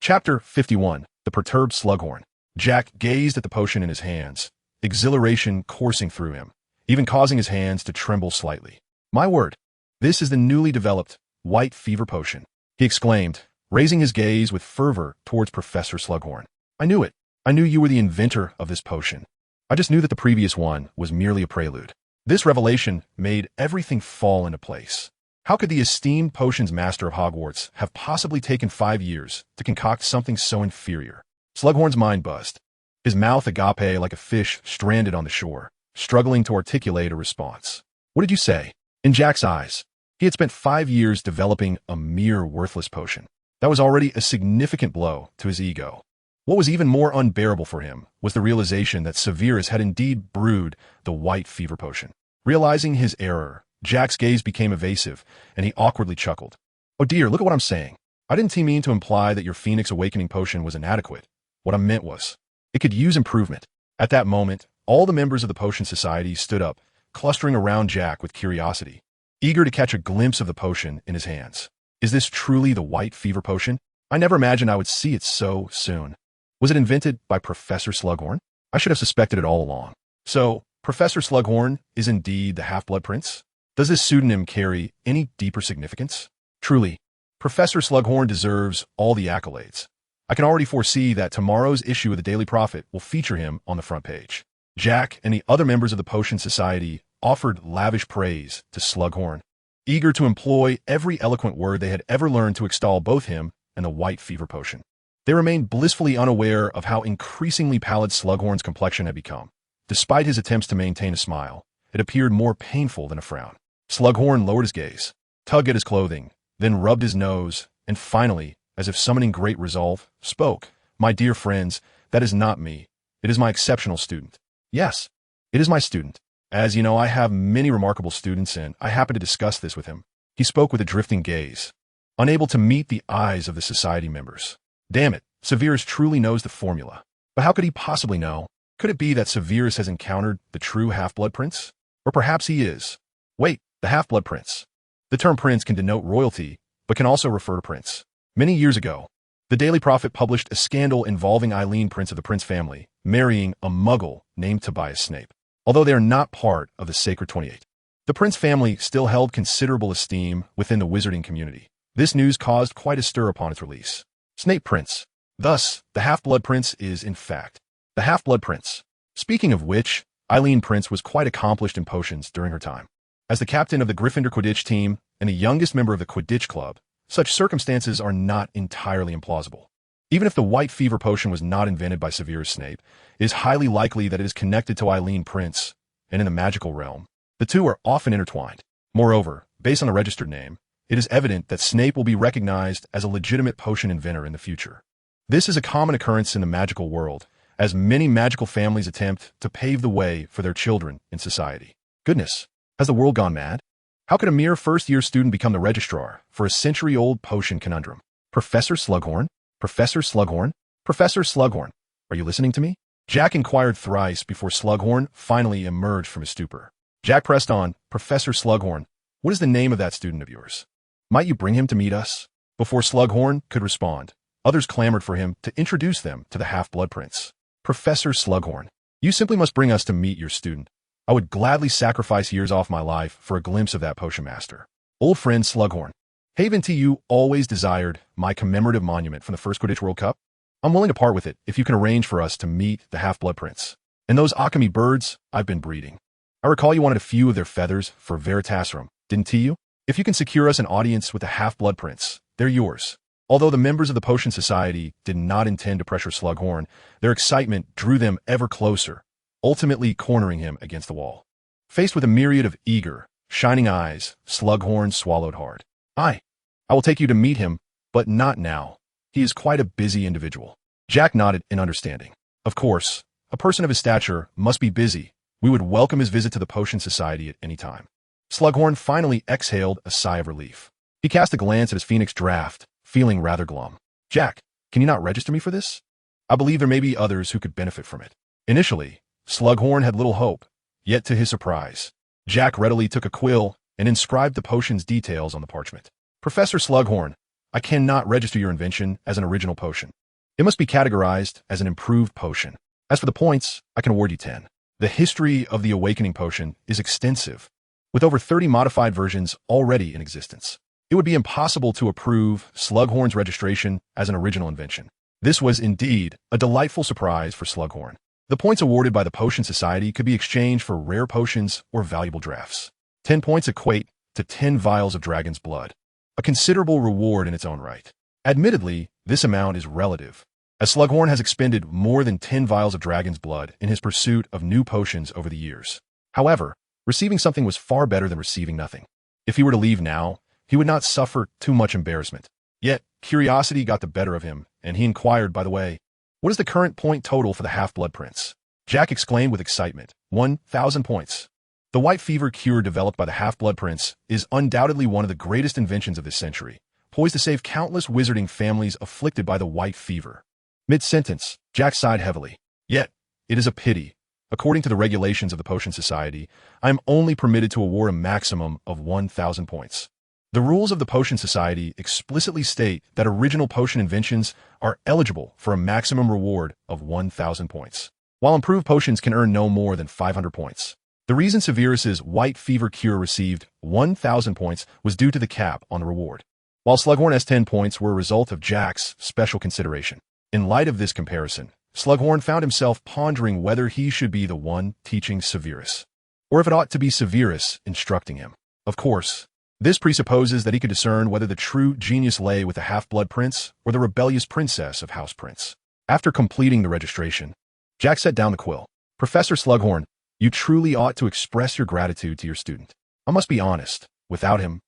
Chapter 51. The Perturbed Slughorn. Jack gazed at the potion in his hands, exhilaration coursing through him, even causing his hands to tremble slightly. "My word, this is the newly developed white fever potion," he exclaimed, raising his gaze with fervor towards Professor Slughorn. "I knew it. I knew you were the inventor of this potion. I just knew that the previous one was merely a prelude." This revelation made everything fall into place. How could the esteemed potions master of Hogwarts have possibly taken 5 years to concoct something so inferior? Slughorn's mind buzzed, his mouth agape like a fish stranded on the shore, struggling to articulate a response. "What did you say?" In Jack's eyes, he had spent 5 years developing a mere worthless potion. That was already a significant blow to his ego. What was even more unbearable for him was the realization that Severus had indeed brewed the white fever potion. Realizing his error, Jack's gaze became evasive, and he awkwardly chuckled. "Oh dear, look at what I'm saying. I didn't mean to imply that your Phoenix Awakening Potion was inadequate. What I meant was, it could use improvement." At that moment, all the members of the Potion Society stood up, clustering around Jack with curiosity, eager to catch a glimpse of the potion in his hands. "Is this truly the white fever potion? I never imagined I would see it so soon. Was it invented by Professor Slughorn? I should have suspected it all along." "So, Professor Slughorn is indeed the Half-Blood Prince? Does this pseudonym carry any deeper significance?" "Truly, Professor Slughorn deserves all the accolades. I can already foresee that tomorrow's issue of the Daily Prophet will feature him on the front page." Jack and the other members of the Potion Society offered lavish praise to Slughorn, eager to employ every eloquent word they had ever learned to extol both him and the white fever potion. They remained blissfully unaware of how increasingly pallid Slughorn's complexion had become. Despite his attempts to maintain a smile, it appeared more painful than a frown. Slughorn lowered his gaze, tugged at his clothing, then rubbed his nose, and finally as if summoning great resolve, spoke. "My dear friends, that is not me. It is my exceptional student. Yes, it is my student. As you know, I have many remarkable students, and I happen to discuss this with him." He spoke with a drifting gaze, unable to meet the eyes of the society members. Damn it, Severus truly knows the formula. But how could he possibly know? Could it be that Severus has encountered the true Half-Blood Prince? Or perhaps he is. Wait, the Half-Blood Prince. The term prince can denote royalty, but can also refer to prince. Many years ago, the Daily Prophet published a scandal involving Eileen, prince of the Prince family, marrying a muggle named Tobias Snape. Although they are not part of the Sacred 28, the Prince family still held considerable esteem within the wizarding community. This news caused quite a stir upon its release. Snape Prince. Thus, the Half-Blood Prince is, in fact, the Half-Blood Prince. Speaking of which, Eileen Prince was quite accomplished in potions during her time. As the captain of the Gryffindor Quidditch team and the youngest member of the Quidditch Club, such circumstances are not entirely implausible. Even if the white fever potion was not invented by Severus Snape, it is highly likely that it is connected to Eileen Prince, and in the magical realm, the two are often intertwined. Moreover, based on the registered name, it is evident that Snape will be recognized as a legitimate potion inventor in the future. This is a common occurrence in the magical world, as many magical families attempt to pave the way for their children in society. Goodness, has the world gone mad? How could a mere first-year student become the registrar for a century-old potion conundrum? Professor Slughorn? Professor Slughorn? Professor Slughorn, are you listening to me? Jack inquired thrice before Slughorn finally emerged from his stupor. Jack pressed on. "Professor Slughorn, what is the name of that student of yours? Might you bring him to meet us?" Before Slughorn could respond, others clamored for him to introduce them to the Half-Blood Prince. "Professor Slughorn, you simply must bring us to meet your student. I would gladly sacrifice years off my life for a glimpse of that potion master. Old friend Slughorn, haven't you always desired my commemorative monument from the first Quidditch World Cup? I'm willing to part with it if you can arrange for us to meet the Half-Blood Prince. And those Akami birds I've been breeding. I recall you wanted a few of their feathers for Veritasserum, didn't you? If you can secure us an audience with the Half-Blood Prince, they're yours." Although the members of the Potion Society did not intend to pressure Slughorn, their excitement drew them ever closer, ultimately cornering him against the wall. Faced with a myriad of eager, shining eyes, Slughorn swallowed hard. I will take you to meet him, but not now. He is quite a busy individual." Jack nodded in understanding. Of course, a person of his stature must be busy. We would welcome his visit to the Potion Society at any time. Slughorn finally exhaled a sigh of relief. He cast a glance at his Phoenix draft, feeling rather glum. "Jack, can you not register me for this? I believe there may be others who could benefit from it." Initially, Slughorn had little hope, yet to his surprise, Jack readily took a quill and inscribed the potion's details on the parchment. "Professor Slughorn, I cannot register your invention as an original potion. It must be categorized as an improved potion. As for the points, I can award you 10. The history of the Awakening Potion is extensive, with over 30 modified versions already in existence. It would be impossible to approve Slughorn's registration as an original invention." This was indeed a delightful surprise for Slughorn. The points awarded by the Potion Society could be exchanged for rare potions or valuable drafts. 10 points equate to 10 vials of dragon's blood, a considerable reward in its own right. Admittedly, this amount is relative, as Slughorn has expended more than 10 vials of dragon's blood in his pursuit of new potions over the years. However, receiving something was far better than receiving nothing. If he were to leave now, he would not suffer too much embarrassment. Yet, curiosity got the better of him, and he inquired, "By the way, what is the current point total for the Half-Blood Prince?" Jack exclaimed with excitement. 1,000 points. The white fever cure developed by the Half-Blood Prince is undoubtedly one of the greatest inventions of this century, poised to save countless wizarding families afflicted by the white fever. Mid-sentence, Jack sighed heavily. "Yet, it is a pity. According to the regulations of the Potion Society, I am only permitted to award a maximum of 1,000 points. The rules of the Potion Society explicitly state that original potion inventions are eligible for a maximum reward of 1,000 points, while improved potions can earn no more than 500 points. The reason Severus's white fever cure received 1,000 points was due to the cap on the reward, while Slughorn's 10 points were a result of Jack's special consideration. In light of this comparison, Slughorn found himself pondering whether he should be the one teaching Severus, or if it ought to be Severus instructing him. Of course, this presupposes that he could discern whether the true genius lay with the Half-Blood Prince or the rebellious princess of House Prince. After completing the registration, Jack set down the quill. "Professor Slughorn, you truly ought to express your gratitude to your student. I must be honest, without him,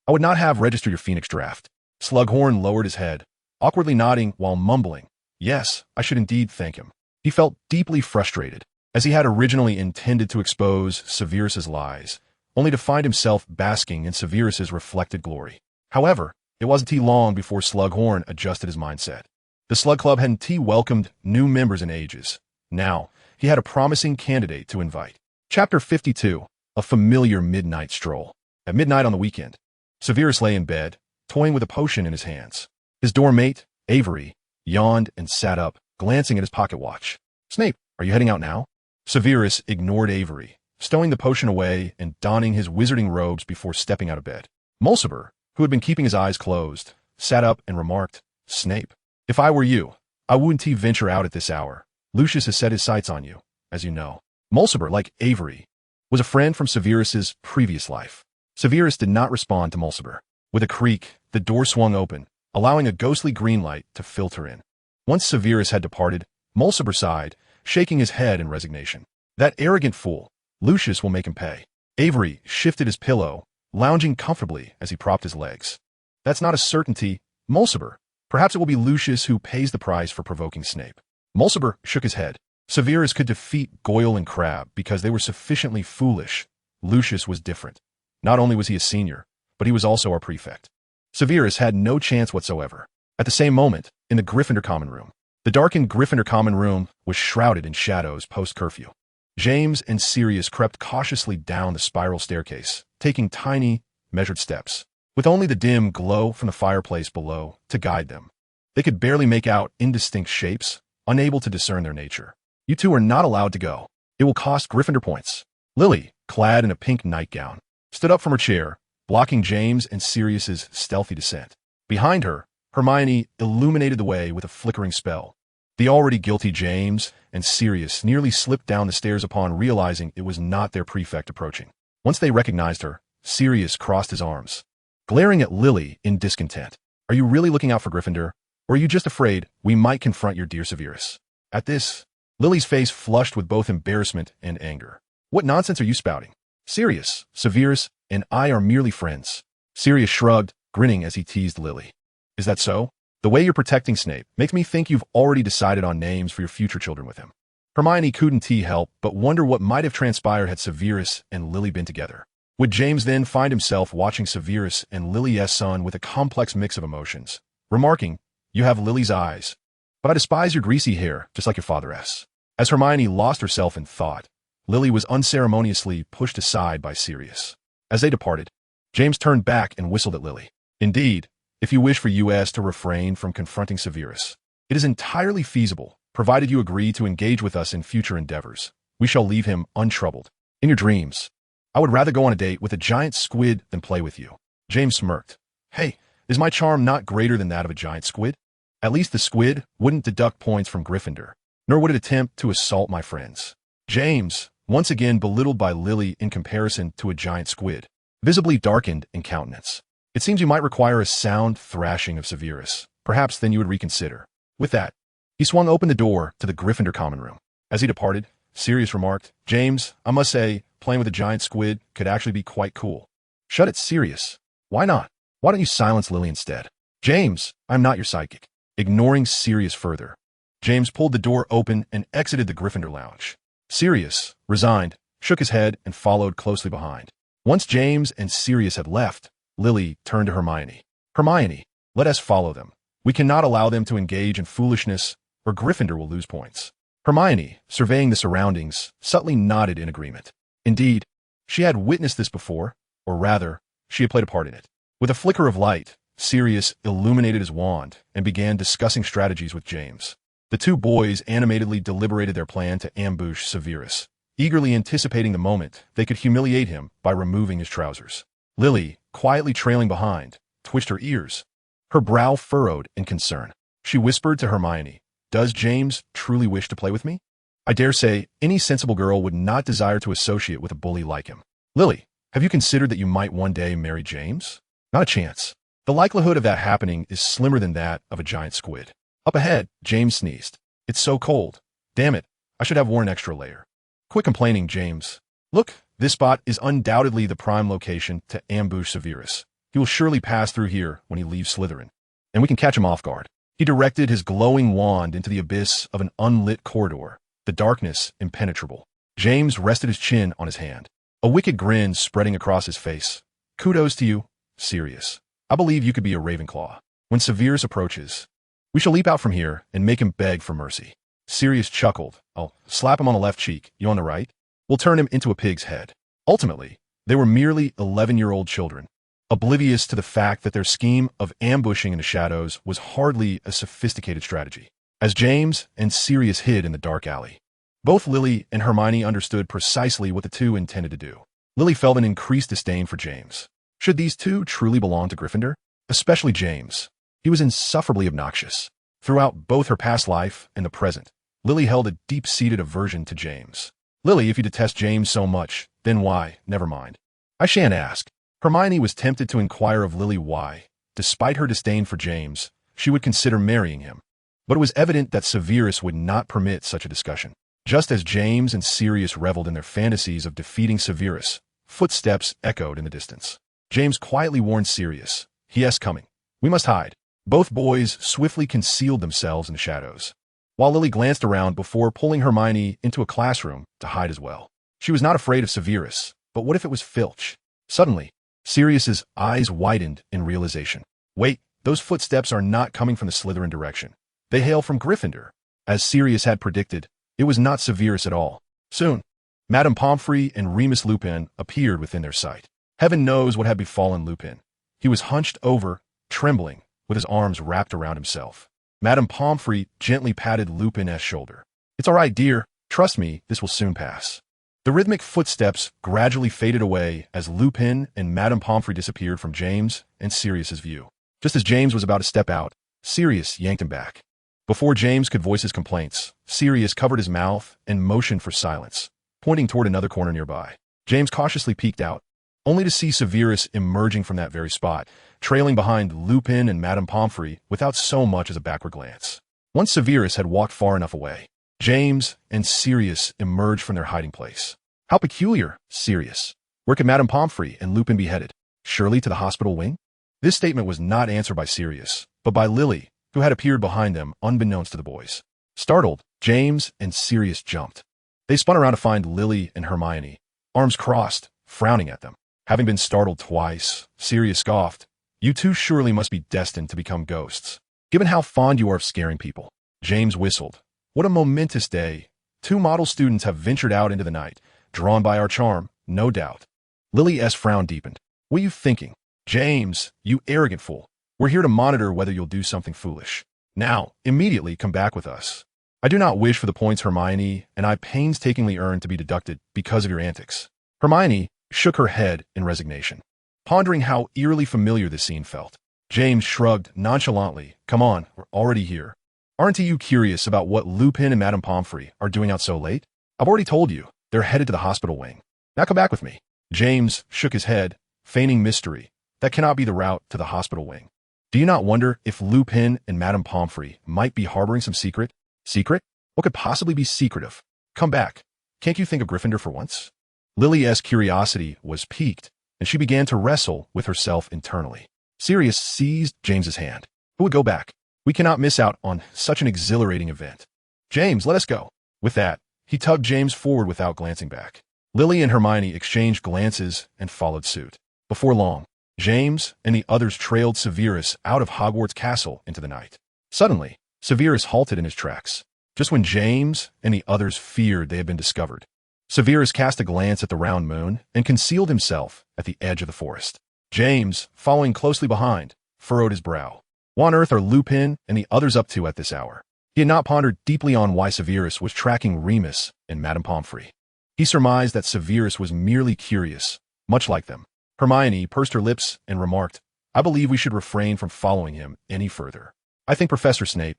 I would not have registered your Phoenix draft." Slughorn lowered his head, awkwardly nodding while mumbling, "Yes, I should indeed thank him." He felt deeply frustrated, as he had originally intended to expose Severus's lies, only to find himself basking in Severus's reflected glory. However, it wasn't long before Slughorn adjusted his mindset. The Slug Club hadn't welcomed new members in ages. Now, he had a promising candidate to invite. Chapter 52, A Familiar Midnight Stroll. At midnight on the weekend, Severus lay in bed, toying with a potion in his hands. His dorm mate, Avery, yawned and sat up, glancing at his pocket watch. "Snape, are you heading out now?" Severus ignored Avery, stowing the potion away and donning his wizarding robes before stepping out of bed. Mulciber, who had been keeping his eyes closed, sat up and remarked, "Snape, if I were you, I wouldn't venture out at this hour. Lucius has set his sights on you, as you know." Mulciber, like Avery, was a friend from Severus's previous life. Severus did not respond to Mulciber. With a creak, the door swung open, allowing a ghostly green light to filter in. Once Severus had departed, Mulciber sighed, shaking his head in resignation. "That arrogant fool. Lucius will make him pay." Avery shifted his pillow, lounging comfortably as he propped his legs. "That's not a certainty, Mulciber. Perhaps it will be Lucius who pays the price for provoking Snape." Mulciber shook his head. Severus could defeat Goyle and Crabbe because they were sufficiently foolish. Lucius was different. Not only was he a senior, but he was also our prefect. Severus had no chance whatsoever. At the same moment, in the Gryffindor common room, the darkened Gryffindor common room was shrouded in shadows post-curfew. James and Sirius crept cautiously down the spiral staircase, taking tiny, measured steps, with only the dim glow from the fireplace below to guide them. They could barely make out indistinct shapes, unable to discern their nature. "You two are not allowed to go. It will cost Gryffindor points." Lily, clad in a pink nightgown, stood up from her chair, blocking James and Sirius's stealthy descent. Behind her, Hermione illuminated the way with a flickering spell. The already guilty James and Sirius nearly slipped down the stairs upon realizing it was not their prefect approaching. Once they recognized her, Sirius crossed his arms, glaring at Lily in discontent. "Are you really looking out for Gryffindor, or are you just afraid we might confront your dear Severus?" At this, Lily's face flushed with both embarrassment and anger. "What nonsense are you spouting? Sirius, Severus, and I are merely friends." Sirius shrugged, grinning as he teased Lily. "Is that so? The way you're protecting Snape makes me think you've already decided on names for your future children with him." Hermione couldn't help but wonder what might have transpired had Severus and Lily been together. Would James then find himself watching Severus and Lily's son with a complex mix of emotions, remarking, "You have Lily's eyes, but I despise your greasy hair, just like your father's." As Hermione lost herself in thought, Lily was unceremoniously pushed aside by Sirius. As they departed, James turned back and whistled at Lily. "Indeed, if you wish for us to refrain from confronting Severus, it is entirely feasible, provided you agree to engage with us in future endeavors. We shall leave him untroubled. In your dreams, I would rather go on a date with a giant squid than play with you." James smirked. "Hey, is my charm not greater than that of a giant squid? At least the squid wouldn't deduct points from Gryffindor, nor would it attempt to assault my friends." James, once again belittled by Lily in comparison to a giant squid, visibly darkened in countenance. "It seems you might require a sound thrashing of Severus. Perhaps then you would reconsider." With that, he swung open the door to the Gryffindor common room. As he departed, Sirius remarked, "James, I must say, playing with a giant squid could actually be quite cool." "Shut it, Sirius. Why not? Why don't you silence Lily instead?" "James, I'm not your sidekick." Ignoring Sirius further, James pulled the door open and exited the Gryffindor lounge. Sirius, resigned, shook his head and followed closely behind. Once James and Sirius had left, Lily turned to Hermione. "Hermione, let us follow them. We cannot allow them to engage in foolishness, or Gryffindor will lose points." Hermione, surveying the surroundings, subtly nodded in agreement. Indeed, she had witnessed this before, or rather, she had played a part in it. With a flicker of light, Sirius illuminated his wand and began discussing strategies with James. The two boys animatedly deliberated their plan to ambush Severus, eagerly anticipating the moment they could humiliate him by removing his trousers. Lily, quietly trailing behind, twitched her ears, her brow furrowed in concern. She whispered to Hermione, "Does James truly wish to play with me? I dare say any sensible girl would not desire to associate with a bully like him. Lily, have you considered that you might one day marry James?" "Not a chance. The likelihood of that happening is slimmer than that of a giant squid." Up ahead, James sneezed. "It's so cold. Damn it, I should have worn an extra layer." "Quit complaining, James. Look, this spot is undoubtedly the prime location to ambush Severus. He will surely pass through here when he leaves Slytherin, and we can catch him off guard." He directed his glowing wand into the abyss of an unlit corridor, the darkness impenetrable. James rested his chin on his hand, a wicked grin spreading across his face. Kudos to you, Sirius. I believe you could be a Ravenclaw. When Severus approaches, we shall leap out from here and make him beg for mercy. Sirius chuckled. I'll slap him on the left cheek, you on the right. We'll turn him into a pig's head. Ultimately, they were merely 11-year-old children, oblivious to the fact that their scheme of ambushing in the shadows was hardly a sophisticated strategy. As James and Sirius hid in the dark alley, both Lily and Hermione understood precisely what the two intended to do. Lily felt an increased disdain for James. Should these two truly belong to Gryffindor? Especially James. He was insufferably obnoxious. Throughout both her past life and the present, Lily held a deep-seated aversion to James. Lily, if you detest James so much, then why? Never mind. I shan't ask. Hermione was tempted to inquire of Lily why, despite her disdain for James, she would consider marrying him. But it was evident that Severus would not permit such a discussion. Just as James and Sirius reveled in their fantasies of defeating Severus, footsteps echoed in the distance. James quietly warned Sirius, "He is coming. We must hide." Both boys swiftly concealed themselves in the shadows, while Lily glanced around before pulling Hermione into a classroom to hide as well. She was not afraid of Severus, but what if it was Filch? Suddenly, Sirius's eyes widened in realization. Wait, those footsteps are not coming from the Slytherin direction. They hail from Gryffindor. As Sirius had predicted, it was not Severus at all. Soon, Madame Pomfrey and Remus Lupin appeared within their sight. Heaven knows what had befallen Lupin. He was hunched over, trembling, with his arms wrapped around himself. Madame Pomfrey gently patted Lupin's shoulder. "It's all right, dear. Trust me, this will soon pass." The rhythmic footsteps gradually faded away as Lupin and Madame Pomfrey disappeared from James and Sirius's view. Just as James was about to step out, Sirius yanked him back. Before James could voice his complaints, Sirius covered his mouth and motioned for silence, pointing toward another corner nearby. James cautiously peeked out, only to see Severus emerging from that very spot, trailing behind Lupin and Madame Pomfrey without so much as a backward glance. Once Severus had walked far enough away, James and Sirius emerged from their hiding place. How peculiar, Sirius. Where could Madame Pomfrey and Lupin be headed? Surely to the hospital wing? This statement was not answered by Sirius, but by Lily, who had appeared behind them unbeknownst to the boys. Startled, James and Sirius jumped. They spun around to find Lily and Hermione, arms crossed, frowning at them. Having been startled twice, Sirius scoffed. "You two surely must be destined to become ghosts, given how fond you are of scaring people." James whistled. "What a momentous day. 2 model students have ventured out into the night, drawn by our charm, no doubt." Lily's frown deepened. "What are you thinking?" "James, you arrogant fool. We're here to monitor whether you'll do something foolish. Now, immediately come back with us. I do not wish for the points Hermione and I painstakingly earned to be deducted because of your antics." Hermione shook her head in resignation, pondering how eerily familiar this scene felt. James shrugged nonchalantly. "Come on, we're already here. Aren't you curious about what Lupin and Madame Pomfrey are doing out so late? I've already told you, they're headed to the hospital wing. Now come back with me." James shook his head, feigning mystery. "That cannot be the route to the hospital wing. Do you not wonder if Lupin and Madame Pomfrey might be harboring some secret? Secret? What could possibly be secretive? Come back. Can't you think of Gryffindor for once?" Lily's curiosity was piqued, and she began to wrestle with herself internally. Sirius seized James's hand. "Who would go back? We cannot miss out on such an exhilarating event. James, let us go." With that, he tugged James forward without glancing back. Lily and Hermione exchanged glances and followed suit. Before long, James and the others trailed Severus out of Hogwarts Castle into the night. Suddenly, Severus halted in his tracks, just when James and the others feared they had been discovered. Severus cast a glance at the round moon and concealed himself at the edge of the forest. James, following closely behind, furrowed his brow. What on earth are Lupin and the others up to at this hour? He had not pondered deeply on why Severus was tracking Remus and Madame Pomfrey. He surmised that Severus was merely curious, much like them. Hermione pursed her lips and remarked, "I believe we should refrain from following him any further. I think Professor Snape,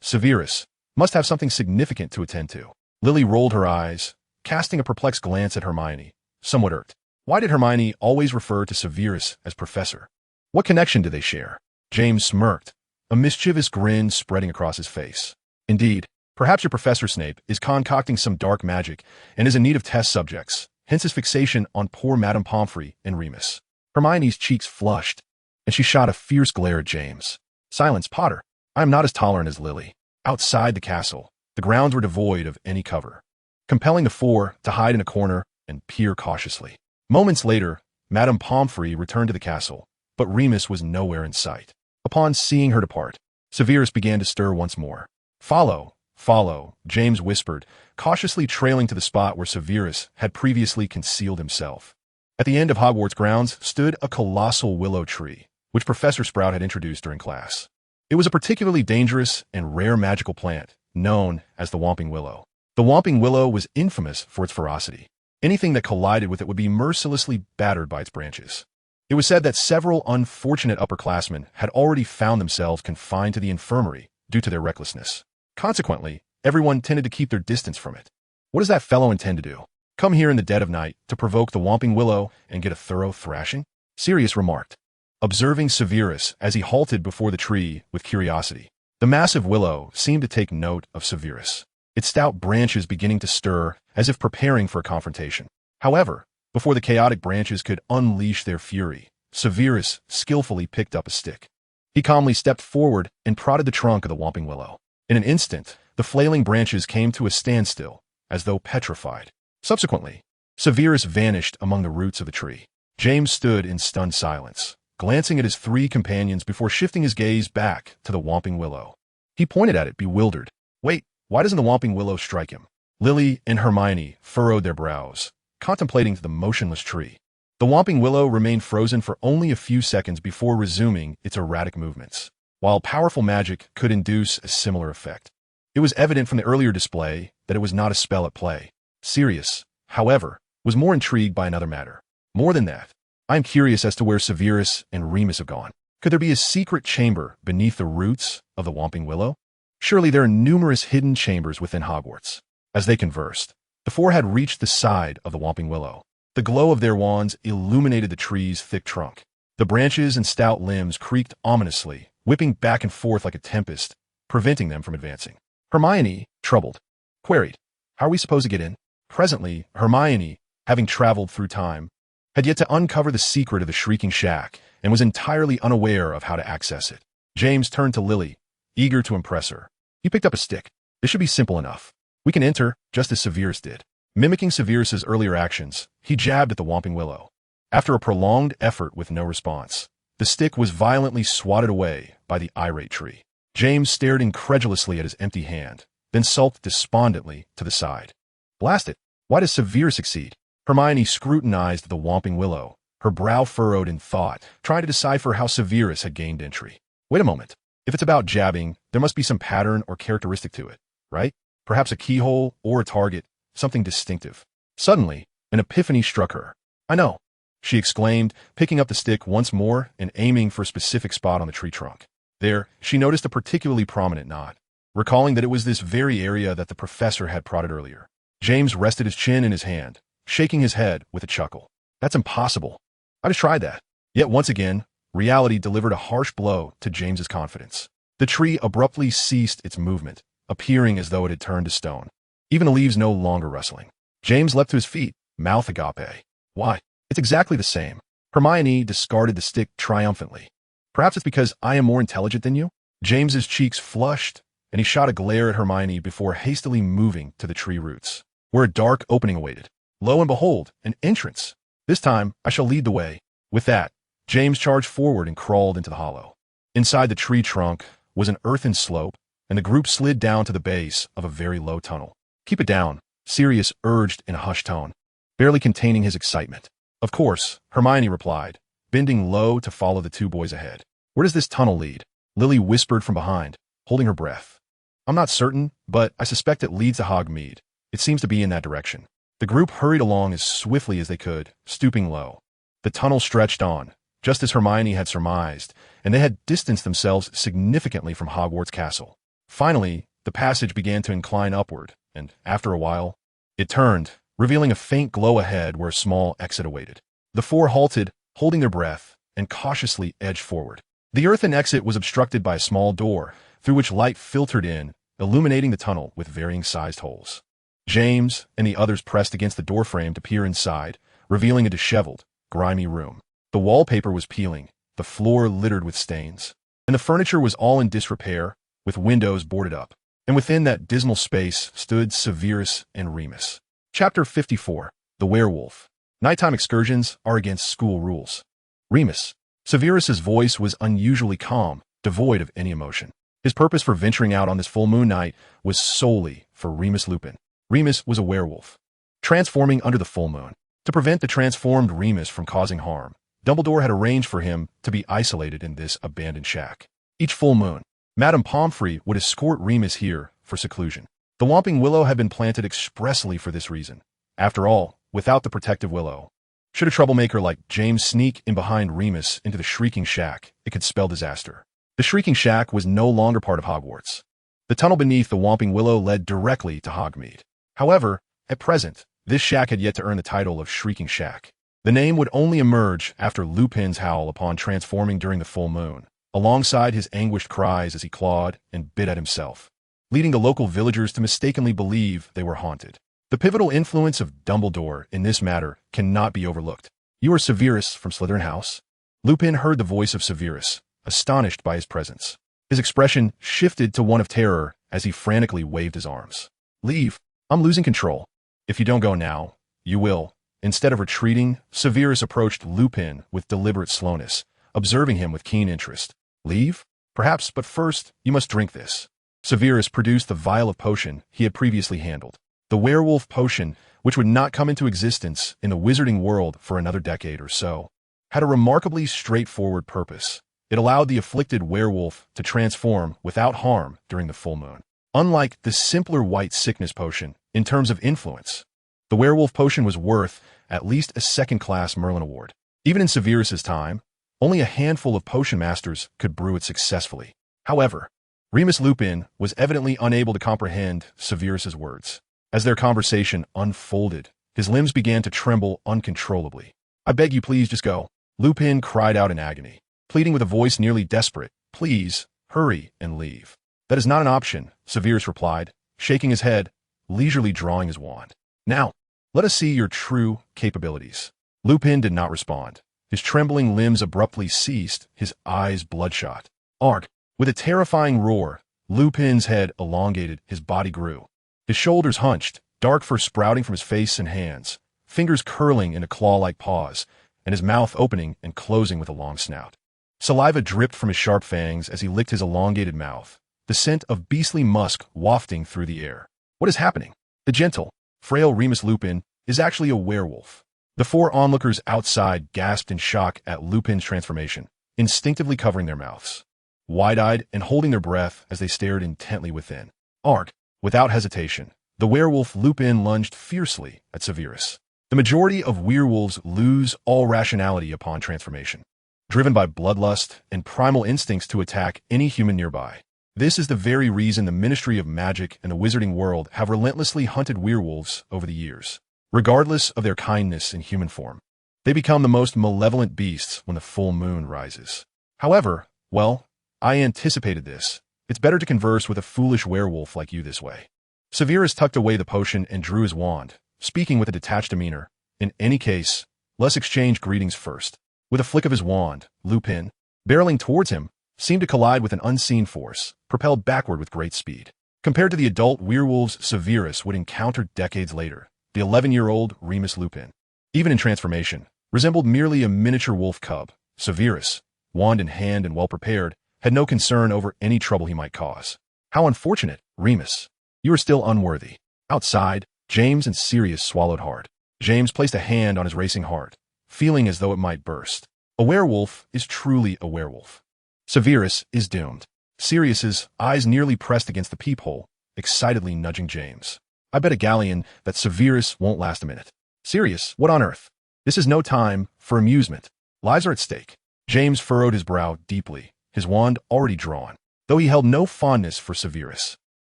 Severus, must have something significant to attend to." Lily rolled her eyes, casting a perplexed glance at Hermione, somewhat irked. Why did Hermione always refer to Severus as Professor? What connection do they share? James smirked, a mischievous grin spreading across his face. "Indeed, perhaps your Professor Snape is concocting some dark magic and is in need of test subjects, hence his fixation on poor Madame Pomfrey and Remus." Hermione's cheeks flushed, and she shot a fierce glare at James. "Silence, Potter. I am not as tolerant as Lily." Outside the castle, the grounds were devoid of any cover, compelling the four to hide in a corner and peer cautiously. Moments later, Madame Pomfrey returned to the castle, but Remus was nowhere in sight. Upon seeing her depart, Severus began to stir once more. "Follow, follow," James whispered, cautiously trailing to the spot where Severus had previously concealed himself. At the end of Hogwarts grounds stood a colossal willow tree, which Professor Sprout had introduced during class. It was a particularly dangerous and rare magical plant, known as the Whomping Willow. The Whomping Willow was infamous for its ferocity. Anything that collided with it would be mercilessly battered by its branches. It was said that several unfortunate upperclassmen had already found themselves confined to the infirmary due to their recklessness. Consequently, everyone tended to keep their distance from it. What does that fellow intend to do? Come here in the dead of night to provoke the Whomping Willow and get a thorough thrashing? Sirius remarked, observing Severus as he halted before the tree with curiosity. The massive willow seemed to take note of Severus, its stout branches beginning to stir as if preparing for a confrontation. However, before the chaotic branches could unleash their fury, Severus skillfully picked up a stick. He calmly stepped forward and prodded the trunk of the Whomping Willow. In an instant, the flailing branches came to a standstill, as though petrified. Subsequently, Severus vanished among the roots of the tree. James stood in stunned silence, glancing at his three companions before shifting his gaze back to the Whomping Willow. He pointed at it, bewildered. "Wait, why doesn't the Whomping Willow strike him?" Lily and Hermione furrowed their brows, contemplating the motionless tree. The Whomping Willow remained frozen for only a few seconds before resuming its erratic movements, while powerful magic could induce a similar effect. It was evident from the earlier display that it was not a spell at play. Sirius, however, was more intrigued by another matter. More than that, I am curious as to where Severus and Remus have gone. Could there be a secret chamber beneath the roots of the Whomping Willow? Surely there are numerous hidden chambers within Hogwarts. As they conversed, the four had reached the side of the Whomping Willow. The glow of their wands illuminated the tree's thick trunk. The branches and stout limbs creaked ominously, whipping back and forth like a tempest, preventing them from advancing. Hermione, troubled, queried, "How are we supposed to get in?" Presently, Hermione, having traveled through time, had yet to uncover the secret of the Shrieking Shack and was entirely unaware of how to access it. James turned to Lily, eager to impress her. He picked up a stick. "This should be simple enough. We can enter just as Severus did." Mimicking Severus's earlier actions, he jabbed at the Whomping Willow. After a prolonged effort with no response, the stick was violently swatted away by the irate tree. James stared incredulously at his empty hand, then sulked despondently to the side. "Blast it, why does Severus succeed?" Hermione scrutinized the Whomping Willow, her brow furrowed in thought, trying to decipher how Severus had gained entry. Wait a moment. If it's about jabbing, there must be some pattern or characteristic to it, right? Perhaps a keyhole or a target, something distinctive. Suddenly, an epiphany struck her. "I know," she exclaimed, picking up the stick once more and aiming for a specific spot on the tree trunk. There, she noticed a particularly prominent knot, recalling that it was this very area that the professor had prodded earlier. James rested his chin in his hand, shaking his head with a chuckle. "That's impossible. I just tried that." Yet once again, reality delivered a harsh blow to James's confidence. The tree abruptly ceased its movement, appearing as though it had turned to stone. Even the leaves no longer rustling. James leapt to his feet, mouth agape. "Why, it's exactly the same." Hermione discarded the stick triumphantly. "Perhaps it's because I am more intelligent than you?" James's cheeks flushed, and he shot a glare at Hermione before hastily moving to the tree roots, where a dark opening awaited. Lo and behold, an entrance. "This time, I shall lead the way." With that, James charged forward and crawled into the hollow. Inside the tree trunk was an earthen slope, and the group slid down to the base of a very low tunnel. "Keep it down," Sirius urged in a hushed tone, barely containing his excitement. "Of course," Hermione replied, bending low to follow the two boys ahead. "Where does this tunnel lead?" Lily whispered from behind, holding her breath. "I'm not certain, but I suspect it leads to Hogsmeade. It seems to be in that direction." The group hurried along as swiftly as they could, stooping low. The tunnel stretched on, just as Hermione had surmised, and they had distanced themselves significantly from Hogwarts Castle. Finally, the passage began to incline upward, and after a while, it turned, revealing a faint glow ahead where a small exit awaited. The four halted, holding their breath, and cautiously edged forward. The earthen exit was obstructed by a small door, through which light filtered in, illuminating the tunnel with varying-sized holes. James and the others pressed against the doorframe to peer inside, revealing a disheveled, grimy room. The wallpaper was peeling, the floor littered with stains. and the furniture was all in disrepair, with windows boarded up. And within that dismal space stood Severus and Remus. Chapter 54. The Werewolf. Nighttime excursions are against school rules. Remus. Severus's voice was unusually calm, devoid of any emotion. His purpose for venturing out on this full moon night was solely for Remus Lupin. Remus was a werewolf, transforming under the full moon. To prevent the transformed Remus from causing harm, Dumbledore had arranged for him to be isolated in this abandoned shack. Each full moon, Madame Pomfrey would escort Remus here for seclusion. The Whomping Willow had been planted expressly for this reason. After all, without the protective willow, should a troublemaker like James sneak in behind Remus into the Shrieking Shack, it could spell disaster. The Shrieking Shack was no longer part of Hogwarts. The tunnel beneath the Whomping Willow led directly to Hogsmeade. However, at present, this shack had yet to earn the title of Shrieking Shack. The name would only emerge after Lupin's howl upon transforming during the full moon, alongside his anguished cries as he clawed and bit at himself, leading the local villagers to mistakenly believe they were haunted. The pivotal influence of Dumbledore in this matter cannot be overlooked. "You are Severus from Slytherin House?" Lupin heard the voice of Severus, astonished by his presence. His expression shifted to one of terror as he frantically waved his arms. "Leave. I'm losing control. If you don't go now, you will." Instead of retreating, Severus approached Lupin with deliberate slowness, observing him with keen interest. "Leave? Perhaps, but first, you must drink this." Severus produced the vial of potion he had previously handled. The werewolf potion, which would not come into existence in the Wizarding World for another decade or so, had a remarkably straightforward purpose. It allowed the afflicted werewolf to transform without harm during the full moon. Unlike the simpler white sickness potion, in terms of influence, the werewolf potion was worth at least a second-class Merlin Award. Even in Severus's time, only a handful of potion masters could brew it successfully. However, Remus Lupin was evidently unable to comprehend Severus's words. As their conversation unfolded, his limbs began to tremble uncontrollably. "I beg you, please just go," Lupin cried out in agony, pleading with a voice nearly desperate. "Please, hurry and leave." "That is not an option," Severus replied, shaking his head, leisurely drawing his wand. "Now, let us see your true capabilities." Lupin did not respond. His trembling limbs abruptly ceased, his eyes bloodshot. "Arg!" With a terrifying roar, Lupin's head elongated, his body grew. His shoulders hunched, dark fur sprouting from his face and hands, fingers curling into claw-like paws, and his mouth opening and closing with a long snout. Saliva dripped from his sharp fangs as he licked his elongated mouth, the scent of beastly musk wafting through the air. What is happening? The gentle, frail Remus Lupin is actually a werewolf. The four onlookers outside gasped in shock at Lupin's transformation, instinctively covering their mouths, wide-eyed and holding their breath as they stared intently within. "Arg!" Without hesitation, the werewolf Lupin lunged fiercely at Severus. The majority of werewolves lose all rationality upon transformation, driven by bloodlust and primal instincts to attack any human nearby. This is the very reason the Ministry of Magic and the Wizarding World have relentlessly hunted werewolves over the years. Regardless of their kindness in human form, they become the most malevolent beasts when the full moon rises. However, well, I anticipated this. It's better to converse with a foolish werewolf like you this way. Severus tucked away the potion and drew his wand, speaking with a detached demeanor. "In any case, let's exchange greetings first." With a flick of his wand, Lupin, barreling towards him, seemed to collide with an unseen force, propelled backward with great speed. Compared to the adult werewolves Severus would encounter decades later, the 11-year-old Remus Lupin, even in transformation, resembled merely a miniature wolf cub. Severus, wand in hand and well-prepared, had no concern over any trouble he might cause. "How unfortunate, Remus. You are still unworthy." Outside, James and Sirius swallowed hard. James placed a hand on his racing heart, feeling as though it might burst. A werewolf is truly a werewolf. Severus is doomed. Sirius's eyes nearly pressed against the peephole, excitedly nudging James. "I bet a galleon that Severus won't last a minute." "Sirius, what on earth? This is no time for amusement. Lives are at stake." James furrowed his brow deeply, his wand already drawn. Though he held no fondness for Severus,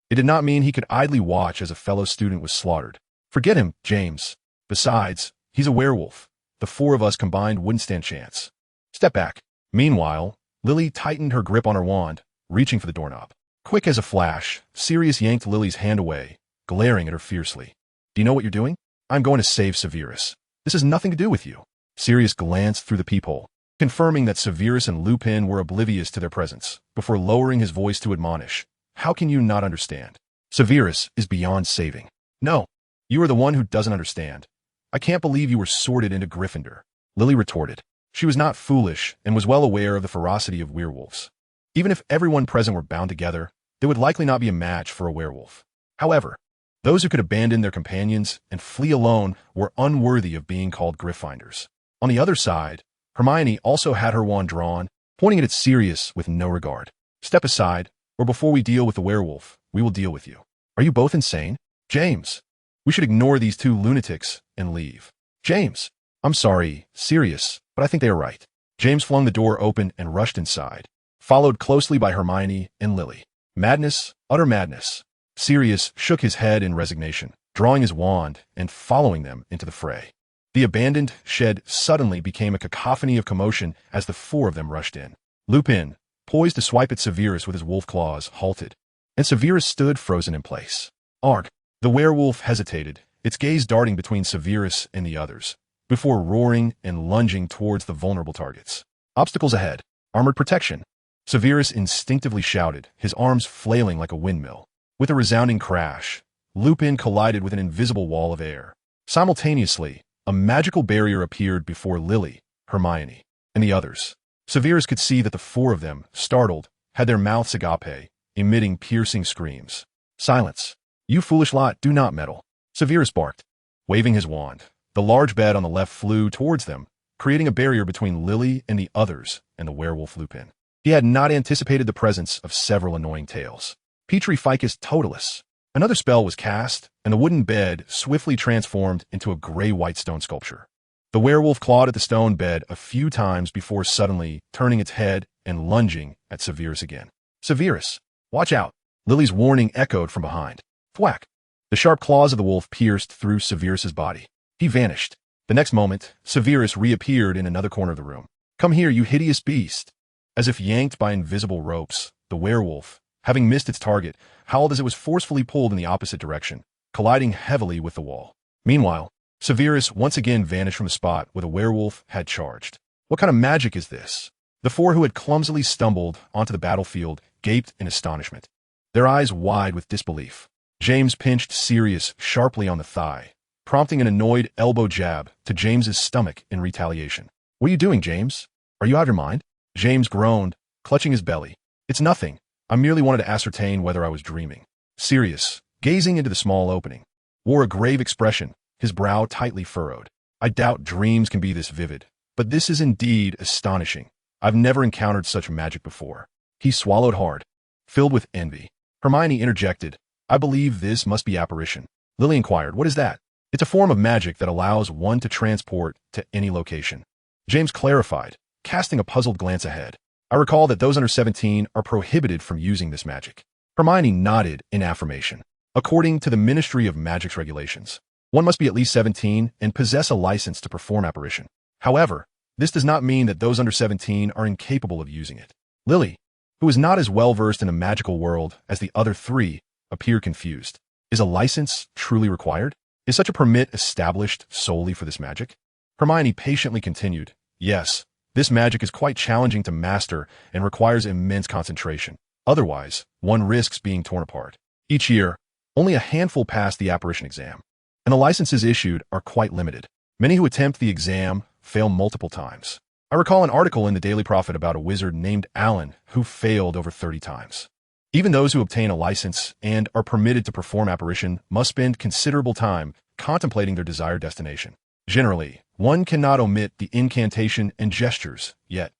it did not mean he could idly watch as a fellow student was slaughtered. "Forget him, James. Besides, he's a werewolf. The four of us combined wouldn't stand chance. Step back." Meanwhile, Lily tightened her grip on her wand, reaching for the doorknob. Quick as a flash, Sirius yanked Lily's hand away, glaring at her fiercely. "Do you know what you're doing? I'm going to save Severus. This has nothing to do with you." Sirius glanced through the peephole, confirming that Severus and Lupin were oblivious to their presence, before lowering his voice to admonish. How can you not understand? Severus is beyond saving. No, you are the one who doesn't understand. I can't believe you were sorted into Gryffindor, Lily retorted. She was not foolish and was well aware of the ferocity of werewolves. Even if everyone present were bound together, they would likely not be a match for a werewolf. However, those who could abandon their companions and flee alone were unworthy of being called Gryffindors. On the other side, Hermione also had her wand drawn, pointing it at Sirius with no regard. Step aside, or before we deal with the werewolf, we will deal with you. Are you both insane? James, we should ignore these two lunatics and leave. James, I'm sorry, Sirius, but I think they are right. James flung the door open and rushed inside, followed closely by Hermione and Lily. Madness, utter madness. Sirius shook his head in resignation, drawing his wand and following them into the fray. The abandoned shed suddenly became a cacophony of commotion as the four of them rushed in. Lupin, poised to swipe at Severus with his wolf claws, halted, and Severus stood frozen in place. Arg! The werewolf hesitated, its gaze darting between Severus and the others, before roaring and lunging towards the vulnerable targets. Obstacles ahead. Armored protection. Severus instinctively shouted, his arms flailing like a windmill. With a resounding crash, Lupin collided with an invisible wall of air. Simultaneously, a magical barrier appeared before Lily, Hermione, and the others. Severus could see that the four of them, startled, had their mouths agape, emitting piercing screams. Silence. You foolish lot, do not meddle. Severus barked. Waving his wand, the large bed on the left flew towards them, creating a barrier between Lily and the others and the werewolf Lupin. He had not anticipated the presence of several annoying tails. Petrificus totalis. Another spell was cast, and the wooden bed swiftly transformed into a gray-white stone sculpture. The werewolf clawed at the stone bed a few times before suddenly turning its head and lunging at Severus again. Severus, watch out! Lily's warning echoed from behind. Thwack! The sharp claws of the wolf pierced through Severus's body. He vanished. The next moment, Severus reappeared in another corner of the room. Come here, you hideous beast! As if yanked by invisible ropes, the werewolf, having missed its target, howled as it was forcefully pulled in the opposite direction, colliding heavily with the wall. Meanwhile, Severus once again vanished from the spot where the werewolf had charged. What kind of magic is this? The four who had clumsily stumbled onto the battlefield gaped in astonishment, their eyes wide with disbelief. James pinched Sirius sharply on the thigh, prompting an annoyed elbow jab to James's stomach in retaliation. What are you doing, James? Are you out of your mind? James groaned, clutching his belly. It's nothing. I merely wanted to ascertain whether I was dreaming. Sirius, gazing into the small opening, wore a grave expression, his brow tightly furrowed. I doubt dreams can be this vivid, but this is indeed astonishing. I've never encountered such magic before. He swallowed hard, filled with envy. Hermione interjected, I believe this must be apparition. Lily inquired, what is that? It's a form of magic that allows one to transport to any location. James clarified, casting a puzzled glance ahead. I recall that those under 17 are prohibited from using this magic. Hermione nodded in affirmation. According to the Ministry of Magic's regulations, one must be at least 17 and possess a license to perform apparition. However, this does not mean that those under 17 are incapable of using it. Lily, who is not as well versed in the magical world as the other three, appeared confused. Is a license truly required? Is such a permit established solely for this magic? Hermione patiently continued, yes, this magic is quite challenging to master and requires immense concentration. Otherwise, one risks being torn apart. Each year, only a handful pass the apparition exam, and the licenses issued are quite limited. Many who attempt the exam fail multiple times. I recall an article in the Daily Prophet about a wizard named Alan who failed over 30 times. Even those who obtain a license and are permitted to perform apparition must spend considerable time contemplating their desired destination. Generally, one cannot omit the incantation and gestures, yet.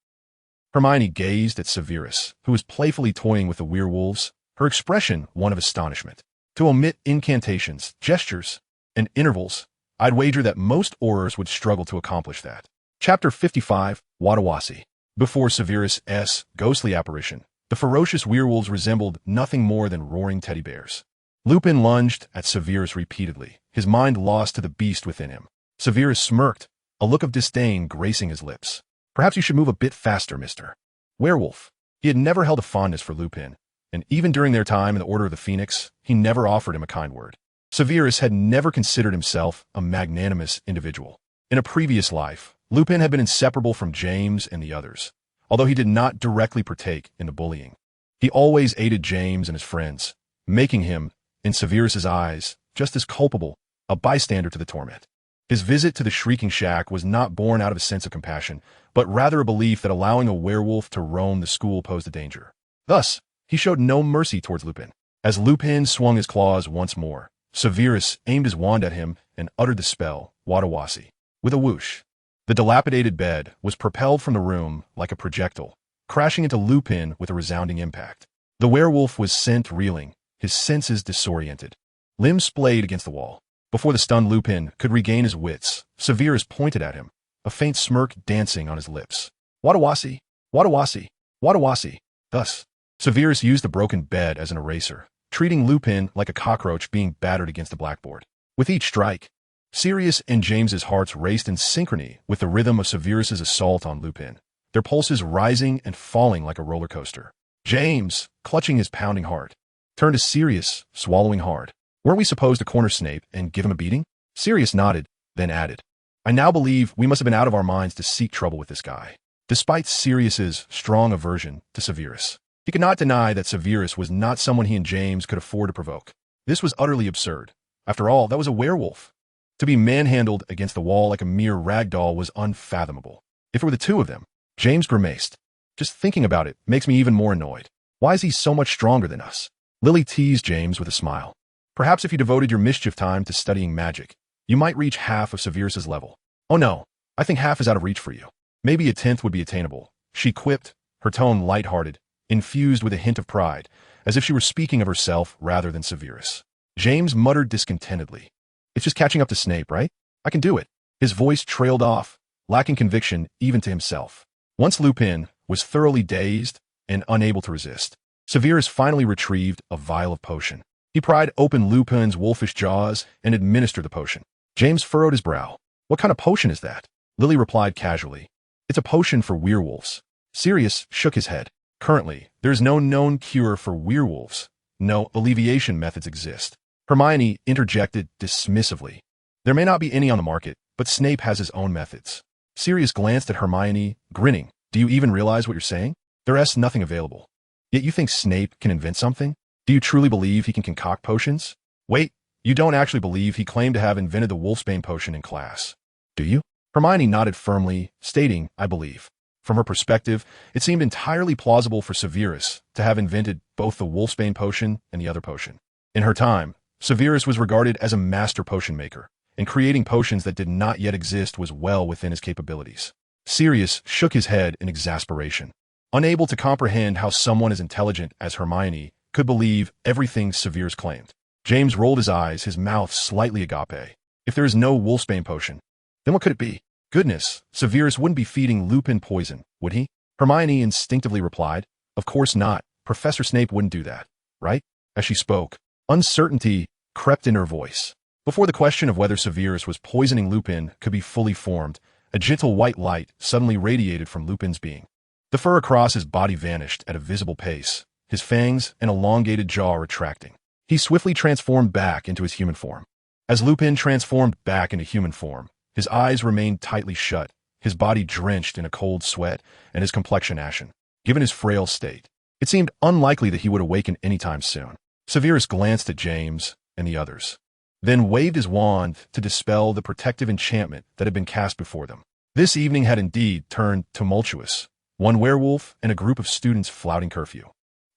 Hermione gazed at Severus, who was playfully toying with the werewolves, her expression one of astonishment. To omit incantations, gestures, and intervals, I'd wager that most aurors would struggle to accomplish that. Chapter 55, Wadawasi. Before Severus' ghostly apparition, the ferocious werewolves resembled nothing more than roaring teddy bears. Lupin lunged at Severus repeatedly, his mind lost to the beast within him. Severus smirked, a look of disdain gracing his lips. Perhaps you should move a bit faster, Mr. Werewolf. He had never held a fondness for Lupin, and even during their time in the Order of the Phoenix, he never offered him a kind word. Severus had never considered himself a magnanimous individual. In a previous life, Lupin had been inseparable from James and the others, although he did not directly partake in the bullying. He always aided James and his friends, making him, in Severus's eyes, just as culpable, a bystander to the torment. His visit to the Shrieking Shack was not born out of a sense of compassion, but rather a belief that allowing a werewolf to roam the school posed a danger. Thus, he showed no mercy towards Lupin. As Lupin swung his claws once more, Severus aimed his wand at him and uttered the spell, Wadawasi. With a whoosh, the dilapidated bed was propelled from the room like a projectile, crashing into Lupin with a resounding impact. The werewolf was sent reeling, his senses disoriented. Limbs splayed against the wall. Before the stunned Lupin could regain his wits, Severus pointed at him, a faint smirk dancing on his lips. Wadawasi, Wadawasi, Wadawasi. Thus, Severus used the broken bed as an eraser, treating Lupin like a cockroach being battered against the blackboard. With each strike, Sirius and James's hearts raced in synchrony with the rhythm of Severus's assault on Lupin, their pulses rising and falling like a roller coaster. James, clutching his pounding heart, turned to Sirius, swallowing hard. Weren't we supposed to corner Snape and give him a beating? Sirius nodded, then added, I now believe we must have been out of our minds to seek trouble with this guy. Despite Sirius's strong aversion to Severus, he could not deny that Severus was not someone he and James could afford to provoke. This was utterly absurd. After all, that was a werewolf. To be manhandled against the wall like a mere rag doll was unfathomable. If it were the two of them, James grimaced. Just thinking about it makes me even more annoyed. Why is he so much stronger than us? Lily teased James with a smile. Perhaps if you devoted your mischief time to studying magic, you might reach half of Severus's level. Oh no, I think half is out of reach for you. Maybe a tenth would be attainable, she quipped, her tone light-hearted, infused with a hint of pride, as if she were speaking of herself rather than Severus. James muttered discontentedly. It's just catching up to Snape, right? I can do it. His voice trailed off, lacking conviction even to himself. Once Lupin was thoroughly dazed and unable to resist, Severus finally retrieved a vial of potion. He pried open Lupin's wolfish jaws and administered the potion. James furrowed his brow. What kind of potion is that? Lily replied casually. It's a potion for werewolves. Sirius shook his head. Currently, there is no known cure for werewolves. No alleviation methods exist. Hermione interjected dismissively. There may not be any on the market, but Snape has his own methods. Sirius glanced at Hermione, grinning. Do you even realize what you're saying? There's nothing available. Yet you think Snape can invent something? Do you truly believe he can concoct potions? Wait, you don't actually believe he claimed to have invented the Wolfsbane potion in class, do you? Hermione nodded firmly, stating, I believe. From her perspective, it seemed entirely plausible for Severus to have invented both the Wolfsbane potion and the other potion. In her time, Severus was regarded as a master potion maker, and creating potions that did not yet exist was well within his capabilities. Sirius shook his head in exasperation, unable to comprehend how someone as intelligent as Hermione could believe everything Severus claimed. James rolled his eyes, his mouth slightly agape. If there is no Wolfsbane potion, then what could it be? Goodness, Severus wouldn't be feeding Lupin poison, would he? Hermione instinctively replied, Of course not. Professor Snape wouldn't do that, right? As she spoke, uncertainty crept in her voice. Before the question of whether Severus was poisoning Lupin could be fully formed, a gentle white light suddenly radiated from Lupin's being. The fur across his body vanished at a visible pace, his fangs and elongated jaw retracting. He swiftly transformed back into his human form. As Lupin transformed back into human form, his eyes remained tightly shut, his body drenched in a cold sweat, and his complexion ashen. Given his frail state, it seemed unlikely that he would awaken anytime soon. Severus glanced at James and the others, then waved his wand to dispel the protective enchantment that had been cast before them. This evening had indeed turned tumultuous, one werewolf and a group of students flouting curfew.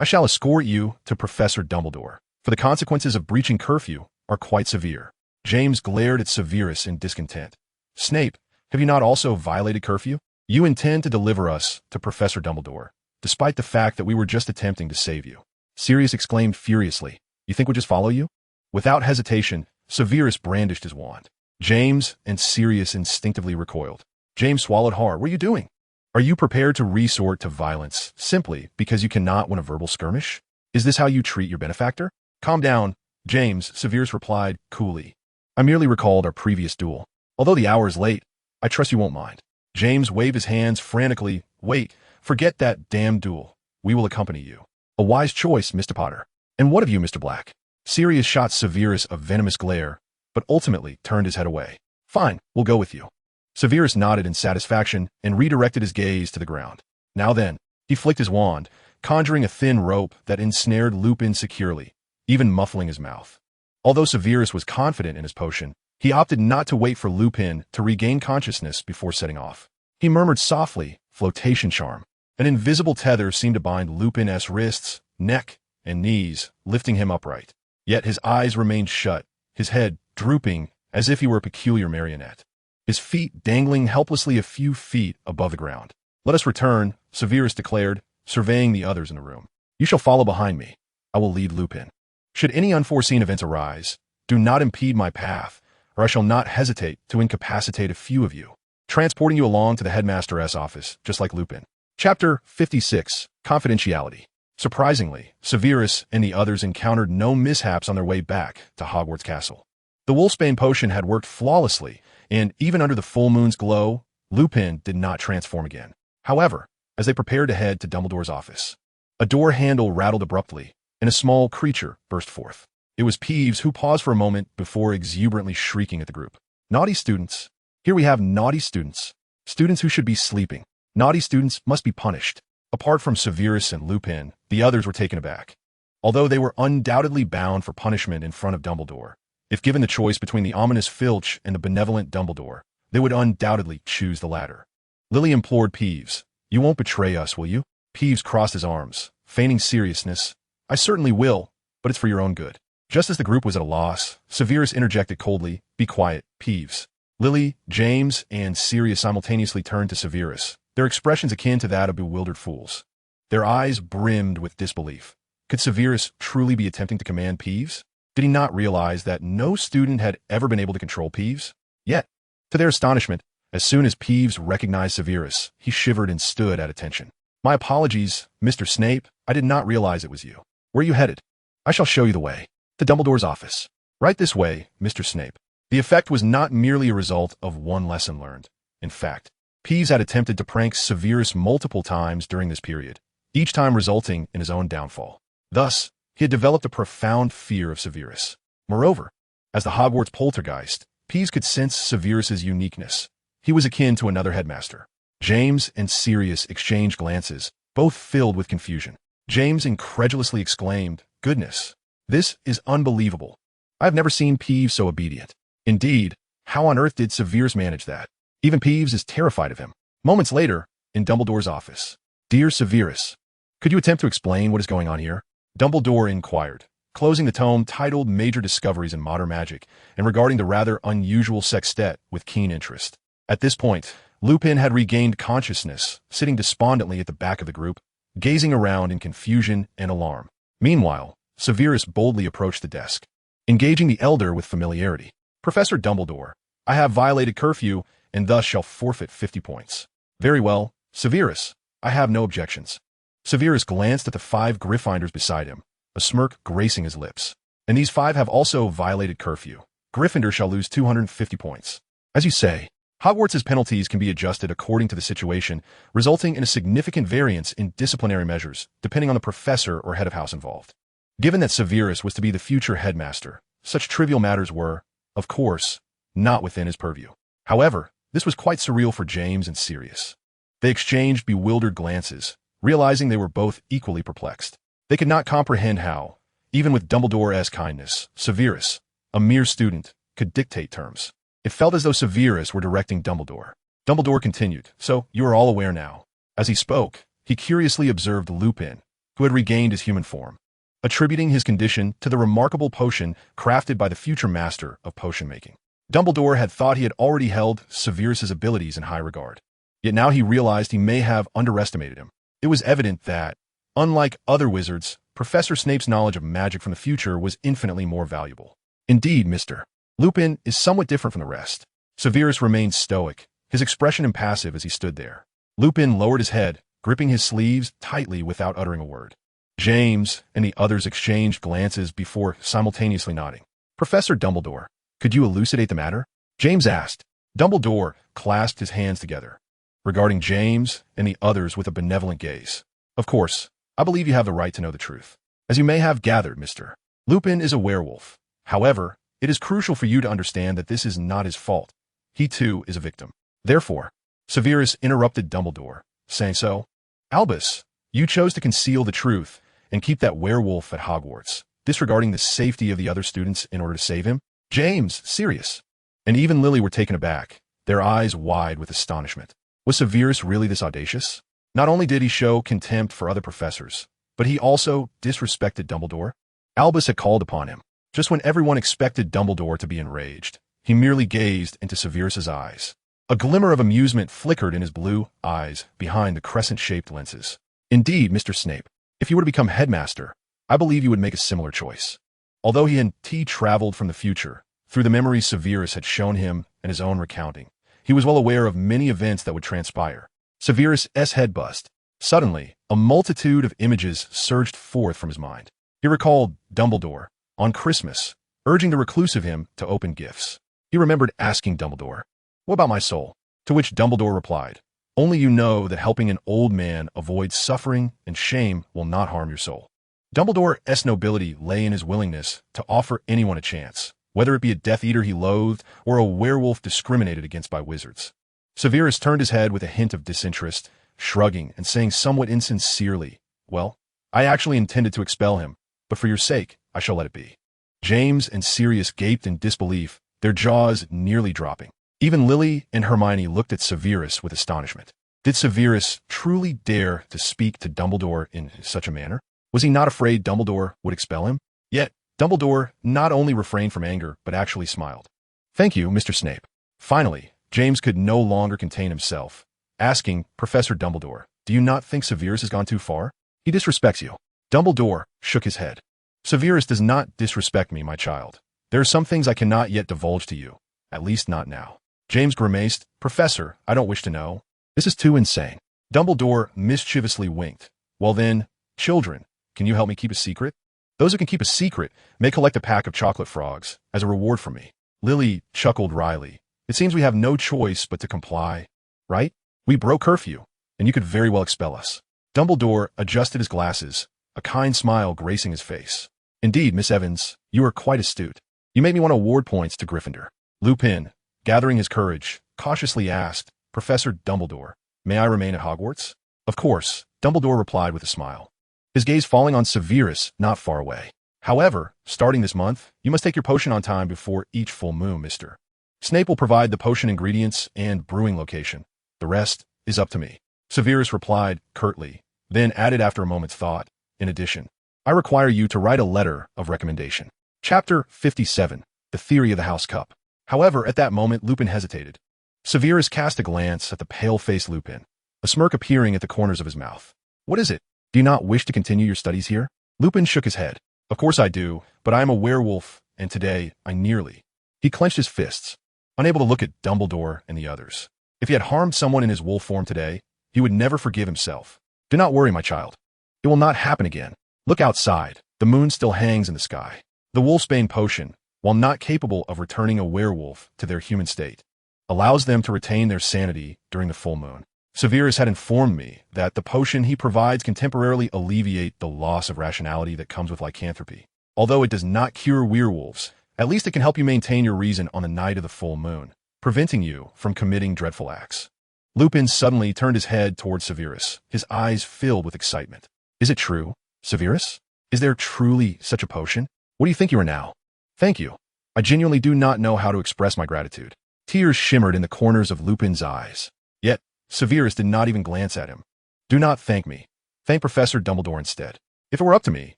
I shall escort you to Professor Dumbledore, for the consequences of breaching curfew are quite severe. James glared at Severus in discontent. Snape, have you not also violated curfew? You intend to deliver us to Professor Dumbledore, despite the fact that we were just attempting to save you. Sirius exclaimed furiously. You think we'll just follow you? Without hesitation, Severus brandished his wand. James and Sirius instinctively recoiled. James swallowed hard. What are you doing? Are you prepared to resort to violence simply because you cannot win a verbal skirmish? Is this how you treat your benefactor? Calm down, James, Severus replied coolly. I merely recalled our previous duel. Although the hour is late, I trust you won't mind. James waved his hands frantically. Wait, forget that damn duel. We will accompany you. A wise choice, Mr. Potter. And what of you, Mr. Black? Sirius shot Severus a venomous glare, but ultimately turned his head away. Fine, we'll go with you. Severus nodded in satisfaction and redirected his gaze to the ground. Now then, he flicked his wand, conjuring a thin rope that ensnared Lupin securely, even muffling his mouth. Although Severus was confident in his potion, he opted not to wait for Lupin to regain consciousness before setting off. He murmured softly, "Flotation charm." An invisible tether seemed to bind Lupin's wrists, neck, and knees, lifting him upright. Yet his eyes remained shut, his head drooping as if he were a peculiar marionette, his feet dangling helplessly a few feet above the ground. "Let us return," Severus declared, surveying the others in the room. "You shall follow behind me. I will lead Lupin. Should any unforeseen events arise, do not impede my path, or I shall not hesitate to incapacitate a few of you, transporting you along to the headmaster's office, just like Lupin." Chapter 56. Confidentiality. Surprisingly, Severus and the others encountered no mishaps on their way back to Hogwarts Castle. The Wolfsbane potion had worked flawlessly, and even under the full moon's glow, Lupin did not transform again. However, as they prepared to head to Dumbledore's office, a door handle rattled abruptly, and a small creature burst forth. It was Peeves, who paused for a moment before exuberantly shrieking at the group. "Naughty students! Here we have naughty students! Students who should be sleeping! Naughty students must be punished!" Apart from Severus and Lupin, the others were taken aback. Although they were undoubtedly bound for punishment in front of Dumbledore, if given the choice between the ominous Filch and the benevolent Dumbledore, they would undoubtedly choose the latter. Lily implored Peeves, "You won't betray us, will you?" Peeves crossed his arms, feigning seriousness. "I certainly will, but it's for your own good." Just as the group was at a loss, Severus interjected coldly, "Be quiet, Peeves." Lily, James, and Sirius simultaneously turned to Severus, their expressions akin to that of bewildered fools. Their eyes brimmed with disbelief. Could Severus truly be attempting to command Peeves? Did he not realize that no student had ever been able to control Peeves? Yet, to their astonishment, as soon as Peeves recognized Severus, he shivered and stood at attention. "My apologies, Mr. Snape. I did not realize it was you. Where are you headed?" "I shall show you the way. To Dumbledore's office." "Right this way, Mr. Snape." The effect was not merely a result of one lesson learned. In fact, Peeves had attempted to prank Severus multiple times during this period, each time resulting in his own downfall. Thus, he had developed a profound fear of Severus. Moreover, as the Hogwarts poltergeist, Peeves could sense Severus's uniqueness. He was akin to another headmaster. James and Sirius exchanged glances, both filled with confusion. James incredulously exclaimed, "Goodness, this is unbelievable. I have never seen Peeves so obedient." Indeed, how on earth did Severus manage that? Even Peeves is terrified of him. Moments later, in Dumbledore's office. "Dear Severus, could you attempt to explain what is going on here?" Dumbledore inquired, closing the tome titled Major Discoveries in Modern Magic and regarding the rather unusual sextet with keen interest. At this point, Lupin had regained consciousness, sitting despondently at the back of the group, gazing around in confusion and alarm. Meanwhile, Severus boldly approached the desk, engaging the elder with familiarity. "Professor Dumbledore, I have violated curfew and thus shall forfeit 50 points. "Very well, Severus. I have no objections." Severus glanced at the 5 Gryffindors beside him, a smirk gracing his lips. "And these 5 have also violated curfew. Gryffindor shall lose 250 points. As you say, Hogwarts' penalties can be adjusted according to the situation, resulting in a significant variance in disciplinary measures, depending on the professor or head of house involved." Given that Severus was to be the future headmaster, such trivial matters were, of course, not within his purview. However, this was quite surreal for James and Sirius. They exchanged bewildered glances, realizing they were both equally perplexed. They could not comprehend how, even with Dumbledore's kindness, Severus, a mere student, could dictate terms. It felt as though Severus were directing Dumbledore. Dumbledore continued, "So, you are all aware now." As he spoke, he curiously observed Lupin, who had regained his human form, attributing his condition to the remarkable potion crafted by the future master of potion-making. Dumbledore had thought he had already held Severus's abilities in high regard. Yet now he realized he may have underestimated him. It was evident that, unlike other wizards, Professor Snape's knowledge of magic from the future was infinitely more valuable. "Indeed, Mr. Lupin is somewhat different from the rest." Severus remained stoic, his expression impassive as he stood there. Lupin lowered his head, gripping his sleeves tightly without uttering a word. James and the others exchanged glances before simultaneously nodding. "Professor Dumbledore, could you elucidate the matter?" James asked. Dumbledore clasped his hands together, regarding James and the others with a benevolent gaze. "Of course, I believe you have the right to know the truth. As you may have gathered, Mr. Lupin is a werewolf. However, it is crucial for you to understand that this is not his fault. He too is a victim. Therefore, Severus interrupted Dumbledore, saying so. Albus, you chose to conceal the truth and keep that werewolf at Hogwarts, disregarding the safety of the other students in order to save him? James, Sirius, and even Lily were taken aback, their eyes wide with astonishment. Was Severus really this audacious? Not only did he show contempt for other professors, but he also disrespected Dumbledore. Albus had called upon him. Just when everyone expected Dumbledore to be enraged, he merely gazed into Severus's eyes. A glimmer of amusement flickered in his blue eyes behind the crescent-shaped lenses. Indeed, Mr. Snape, if you were to become headmaster, I believe you would make a similar choice. Although he had traveled from the future, through the memories Severus had shown him and his own recounting, he was well aware of many events that would transpire. Severus' head buzzed. Suddenly, a multitude of images surged forth from his mind. He recalled Dumbledore, on Christmas, urging the recluse of him to open gifts. He remembered asking Dumbledore, "What about my soul?" To which Dumbledore replied, "Only you know that helping an old man avoid suffering and shame will not harm your soul." Dumbledore's nobility lay in his willingness to offer anyone a chance, whether it be a Death Eater he loathed or a werewolf discriminated against by wizards. Severus turned his head with a hint of disinterest, shrugging and saying somewhat insincerely, "Well, I actually intended to expel him, but for your sake, I shall let it be." James and Sirius gaped in disbelief, their jaws nearly dropping. Even Lily and Hermione looked at Severus with astonishment. Did Severus truly dare to speak to Dumbledore in such a manner? Was he not afraid Dumbledore would expel him? Yet, Dumbledore not only refrained from anger, but actually smiled. "Thank you, Mr. Snape." Finally, James could no longer contain himself, asking Professor Dumbledore, "Do you not think Severus has gone too far? He disrespects you." Dumbledore shook his head. "Severus does not disrespect me, my child. There are some things I cannot yet divulge to you, at least not now." James grimaced, "Professor, I don't wish to know. This is too insane." Dumbledore mischievously winked. "Well then, children, can you help me keep a secret? Those who can keep a secret may collect a pack of chocolate frogs as a reward from me." Lily chuckled wryly. "It seems we have no choice but to comply, right? We broke curfew, and you could very well expel us." Dumbledore adjusted his glasses, a kind smile gracing his face. "Indeed, Miss Evans, you are quite astute. You make me want to award points to Gryffindor." Lupin, gathering his courage, cautiously asked, "Professor Dumbledore, may I remain at Hogwarts?" "Of course," Dumbledore replied with a smile, his gaze falling on Severus not far away. "However, starting this month, you must take your potion on time before each full moon, Mr. Snape will provide the potion ingredients and brewing location. The rest is up to me." Severus replied curtly, then added after a moment's thought, "In addition, I require you to write a letter of recommendation." Chapter 57, The Theory of the House Cup. However, at that moment, Lupin hesitated. Severus cast a glance at the pale-faced Lupin, a smirk appearing at the corners of his mouth. "What is it? Do you not wish to continue your studies here?" Lupin shook his head. "Of course I do, but I am a werewolf, and today I nearly—" He clenched his fists, unable to look at Dumbledore and the others. If he had harmed someone in his wolf form today, he would never forgive himself. "Do not worry, my child. It will not happen again. Look outside. The moon still hangs in the sky." The Wolfsbane potion, while not capable of returning a werewolf to their human state, allows them to retain their sanity during the full moon. Severus had informed me that the potion he provides can temporarily alleviate the loss of rationality that comes with lycanthropy. Although it does not cure werewolves, at least it can help you maintain your reason on the night of the full moon, preventing you from committing dreadful acts. Lupin suddenly turned his head towards Severus, his eyes filled with excitement. "Is it true, Severus? Is there truly such a potion? What do you think you are now?" "Thank you. I genuinely do not know how to express my gratitude." Tears shimmered in the corners of Lupin's eyes. Yet, Severus did not even glance at him. "Do not thank me. Thank Professor Dumbledore instead. If it were up to me,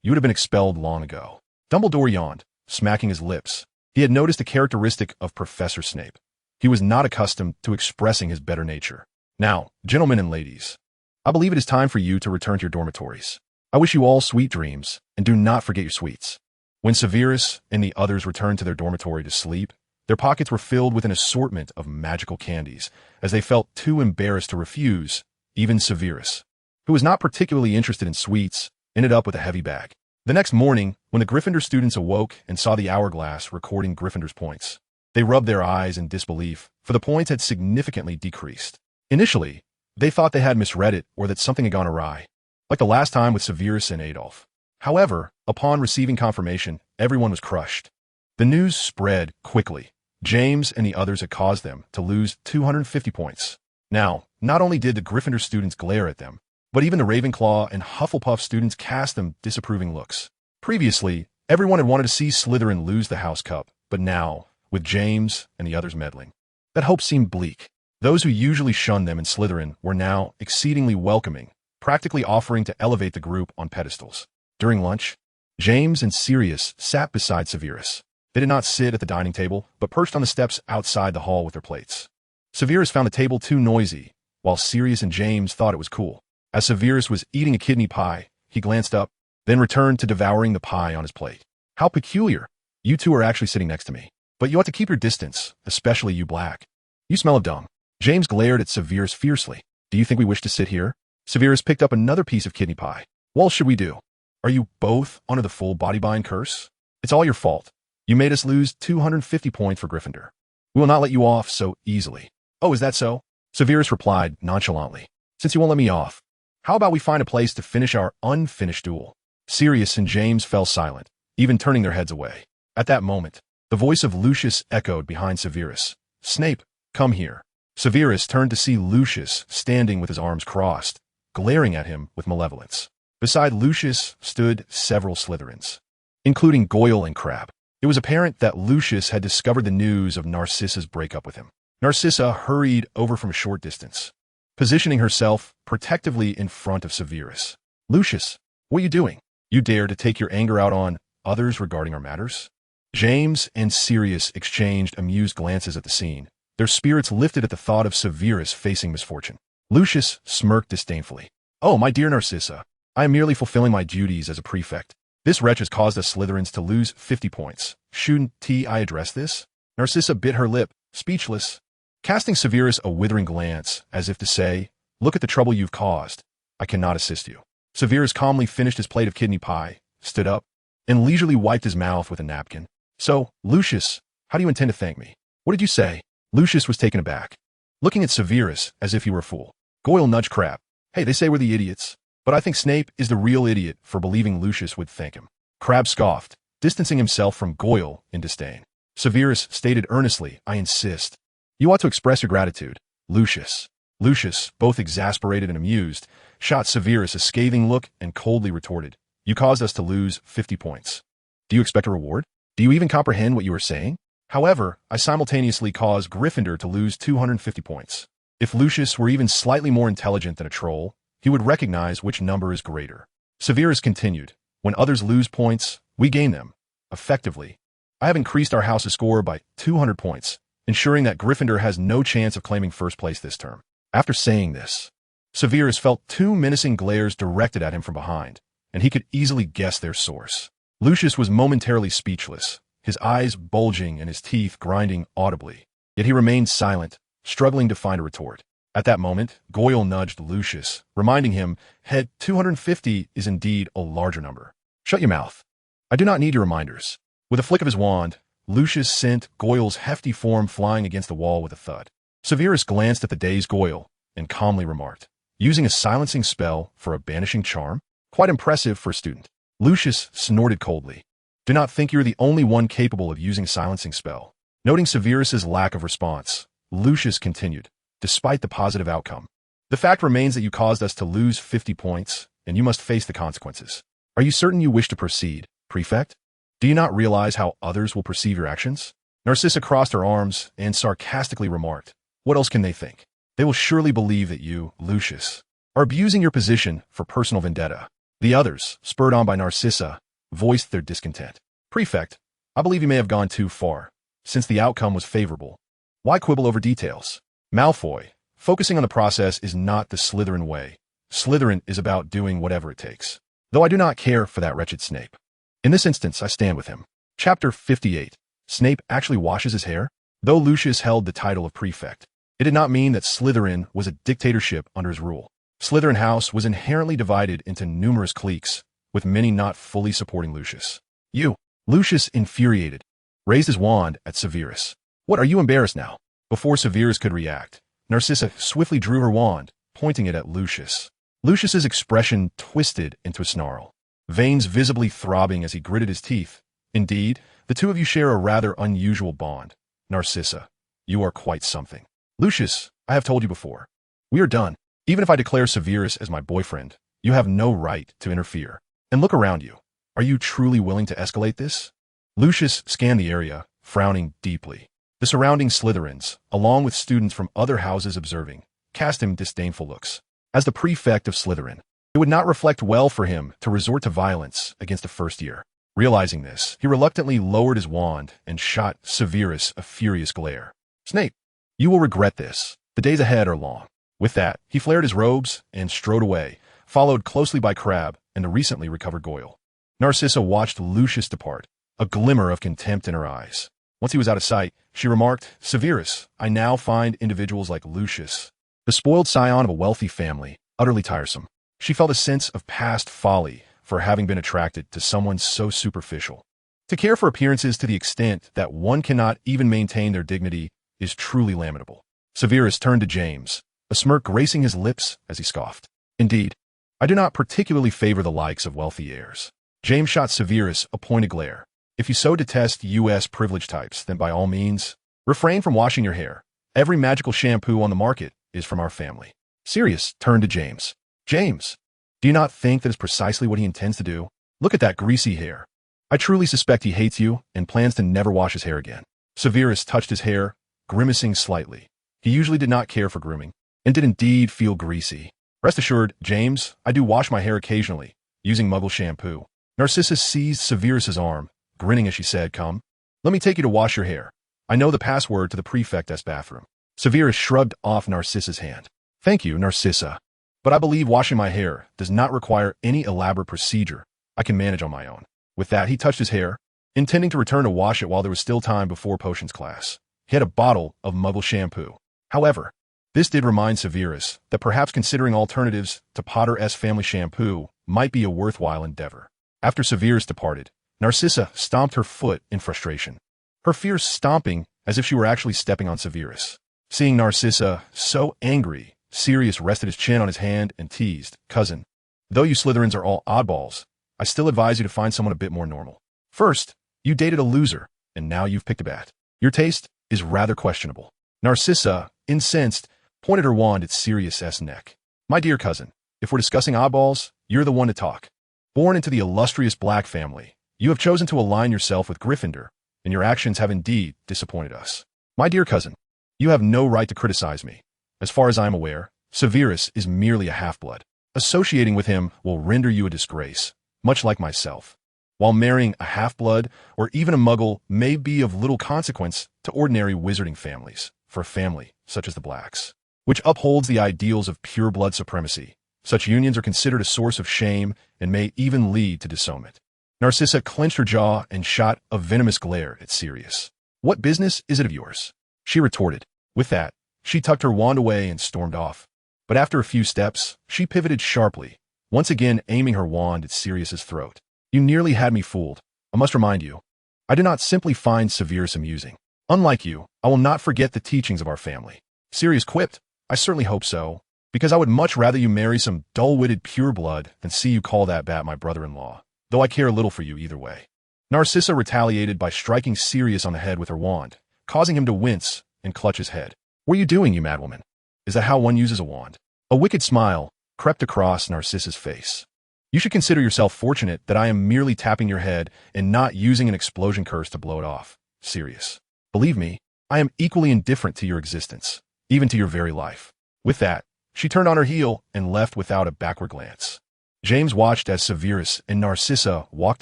you would have been expelled long ago." Dumbledore yawned, smacking his lips. He had noticed a characteristic of Professor Snape. He was not accustomed to expressing his better nature. "Now, gentlemen and ladies, I believe it is time for you to return to your dormitories. I wish you all sweet dreams, and do not forget your sweets." When Severus and the others returned to their dormitory to sleep, their pockets were filled with an assortment of magical candies, as they felt too embarrassed to refuse. Even Severus, who was not particularly interested in sweets, ended up with a heavy bag. The next morning, when the Gryffindor students awoke and saw the hourglass recording Gryffindor's points, they rubbed their eyes in disbelief, for the points had significantly decreased. Initially, they thought they had misread it or that something had gone awry, like the last time with Severus and Adolf. However, upon receiving confirmation, everyone was crushed. The news spread quickly, James and the others had caused them to lose 250 points. Now, not only did the Gryffindor students glare at them, but even the Ravenclaw and Hufflepuff students cast them disapproving looks. Previously, everyone had wanted to see Slytherin lose the House Cup, but now, with James and the others meddling, that hope seemed bleak. Those who usually shunned them in Slytherin were now exceedingly welcoming, practically offering to elevate the group on pedestals. During lunch, James and Sirius sat beside Severus. They did not sit at the dining table, but perched on the steps outside the hall with their plates. Severus found the table too noisy, while Sirius and James thought it was cool. As Severus was eating a kidney pie, he glanced up, then returned to devouring the pie on his plate. How peculiar. You two are actually sitting next to me. But you ought to keep your distance, especially you black. You smell of dung. James glared at Severus fiercely. Do you think we wish to sit here? Severus picked up another piece of kidney pie. What else should we do? Are you both under the full body bind curse? It's all your fault. You made us lose 250 points for Gryffindor. We will not let you off so easily. Oh, is that so? Severus replied nonchalantly. Since you won't let me off, how about we find a place to finish our unfinished duel? Sirius and James fell silent, even turning their heads away. At that moment, the voice of Lucius echoed behind Severus. Snape, come here. Severus turned to see Lucius standing with his arms crossed, glaring at him with malevolence. Beside Lucius stood several Slytherins, including Goyle and Crabbe. It was apparent that Lucius had discovered the news of Narcissa's breakup with him. Narcissa hurried over from a short distance, positioning herself protectively in front of Severus. Lucius, what are you doing? You dare to take your anger out on others regarding our matters? James and Sirius exchanged amused glances at the scene, their spirits lifted at the thought of Severus facing misfortune. Lucius smirked disdainfully. Oh, my dear Narcissa, I am merely fulfilling my duties as a prefect. This wretch has caused us Slytherins to lose 50 points. Shouldn't I address this? Narcissa bit her lip, speechless, casting Severus a withering glance, as if to say, look at the trouble you've caused. I cannot assist you. Severus calmly finished his plate of kidney pie, stood up, and leisurely wiped his mouth with a napkin. So, Lucius, how do you intend to thank me? What did you say? Lucius was taken aback, looking at Severus as if he were a fool. Goyle nudged Crabbe. Hey, they say we're the idiots, but I think Snape is the real idiot for believing Lucius would thank him. Crabbe scoffed, distancing himself from Goyle in disdain. Severus stated earnestly, I insist. You ought to express your gratitude, Lucius. Lucius, both exasperated and amused, shot Severus a scathing look and coldly retorted, you caused us to lose 50 points. Do you expect a reward? Do you even comprehend what you are saying? However, I simultaneously caused Gryffindor to lose 250 points. If Lucius were even slightly more intelligent than a troll, he would recognize which number is greater. Severus continued, when others lose points, we gain them. Effectively, I have increased our house's score by 200 points, ensuring that Gryffindor has no chance of claiming first place this term. After saying this, Severus felt two menacing glares directed at him from behind, and he could easily guess their source. Lucius was momentarily speechless, his eyes bulging and his teeth grinding audibly. Yet he remained silent, struggling to find a retort. At that moment, Goyle nudged Lucius, reminding him, Head 250 is indeed a larger number. Shut your mouth. I do not need your reminders. With a flick of his wand, Lucius sent Goyle's hefty form flying against the wall with a thud. Severus glanced at the dazed Goyle and calmly remarked, using a silencing spell for a banishing charm? Quite impressive for a student. Lucius snorted coldly. Do not think you're the only one capable of using a silencing spell. Noting Severus's lack of response, Lucius continued, despite the positive outcome. The fact remains that you caused us to lose 50 points, and you must face the consequences. Are you certain you wish to proceed, Prefect? Do you not realize how others will perceive your actions? Narcissa crossed her arms and sarcastically remarked, what else can they think? They will surely believe that you, Lucius, are abusing your position for personal vendetta. The others, spurred on by Narcissa, voiced their discontent. Prefect, I believe you may have gone too far. Since the outcome was favorable, why quibble over details? Malfoy, focusing on the process is not the Slytherin way. Slytherin is about doing whatever it takes. Though I do not care for that wretched Snape. In this instance, I stand with him. Chapter 58. Snape actually washes his hair? Though Lucius held the title of prefect, it did not mean that Slytherin was a dictatorship under his rule. Slytherin House was inherently divided into numerous cliques, with many not fully supporting Lucius. You, Lucius, infuriated, raised his wand at Severus. What, are you embarrassed now? Before Severus could react, Narcissa swiftly drew her wand, pointing it at Lucius. Lucius's expression twisted into a snarl, veins visibly throbbing as he gritted his teeth. Indeed, the two of you share a rather unusual bond. Narcissa, you are quite something. Lucius, I have told you before. We are done. Even if I declare Severus as my boyfriend, you have no right to interfere. And look around you. Are you truly willing to escalate this? Lucius scanned the area, frowning deeply. The surrounding Slytherins, along with students from other houses observing, cast him disdainful looks. As the prefect of Slytherin, it would not reflect well for him to resort to violence against a first year. Realizing this, he reluctantly lowered his wand and shot Severus a furious glare. Snape, you will regret this. The days ahead are long. With that, he flared his robes and strode away, followed closely by Crabbe and the recently recovered Goyle. Narcissa watched Lucius depart, a glimmer of contempt in her eyes. Once he was out of sight, she remarked, Severus, I now find individuals like Lucius, the spoiled scion of a wealthy family, utterly tiresome. She felt a sense of past folly for having been attracted to someone so superficial. To care for appearances to the extent that one cannot even maintain their dignity is truly lamentable. Severus turned to James, a smirk gracing his lips as he scoffed. Indeed, I do not particularly favor the likes of wealthy heirs. James shot Severus a pointed glare. If you so detest U.S. privilege types, then by all means, refrain from washing your hair. Every magical shampoo on the market is from our family. Sirius turned to James. James, do you not think that is precisely what he intends to do? Look at that greasy hair. I truly suspect he hates you and plans to never wash his hair again. Severus touched his hair, grimacing slightly. He usually did not care for grooming, and did indeed feel greasy. Rest assured, James, I do wash my hair occasionally, using Muggle shampoo. Narcissa seized Severus's arm, grinning as she said, Come, let me take you to wash your hair. I know the password to the prefect's bathroom. Severus shrugged off Narcissa's hand. Thank you, Narcissa. But I believe washing my hair does not require any elaborate procedure. I can manage on my own. With that, he touched his hair, intending to return to wash it while there was still time before potions class. He had a bottle of Muggle shampoo. However, this did remind Severus that perhaps considering alternatives to Potter's family shampoo might be a worthwhile endeavor. After Severus departed, Narcissa stomped her foot in frustration, her fierce stomping as if she were actually stepping on Severus. Seeing Narcissa so angry, Sirius rested his chin on his hand and teased, Cousin, though you Slytherins are all oddballs, I still advise you to find someone a bit more normal. First, you dated a loser, and now you've picked a bat. Your taste is rather questionable. Narcissa, incensed, pointed her wand at Sirius's neck. My dear cousin, if we're discussing oddballs, you're the one to talk. Born into the illustrious Black family, you have chosen to align yourself with Gryffindor, and your actions have indeed disappointed us. My dear cousin, you have no right to criticize me. As far as I am aware, Severus is merely a half-blood. Associating with him will render you a disgrace, much like myself. While marrying a half-blood or even a Muggle may be of little consequence to ordinary wizarding families, for a family such as the Blacks, which upholds the ideals of pure blood supremacy, such unions are considered a source of shame and may even lead to disownment. Narcissa clenched her jaw and shot a venomous glare at Sirius. What business is it of yours? She retorted. With that, she tucked her wand away and stormed off. But after a few steps, she pivoted sharply, once again aiming her wand at Sirius's throat. You nearly had me fooled. I must remind you, I do not simply find Severus amusing. Unlike you, I will not forget the teachings of our family. Sirius quipped, I certainly hope so, because I would much rather you marry some dull-witted pureblood than see you call that bat my brother-in-law, though I care little for you either way. Narcissa retaliated by striking Sirius on the head with her wand, causing him to wince and clutch his head. What are you doing, you madwoman? Is that how one uses a wand? A wicked smile crept across Narcissa's face. You should consider yourself fortunate that I am merely tapping your head and not using an explosion curse to blow it off. Sirius. Believe me, I am equally indifferent to your existence, even to your very life. With that, she turned on her heel and left without a backward glance. James watched as Severus and Narcissa walked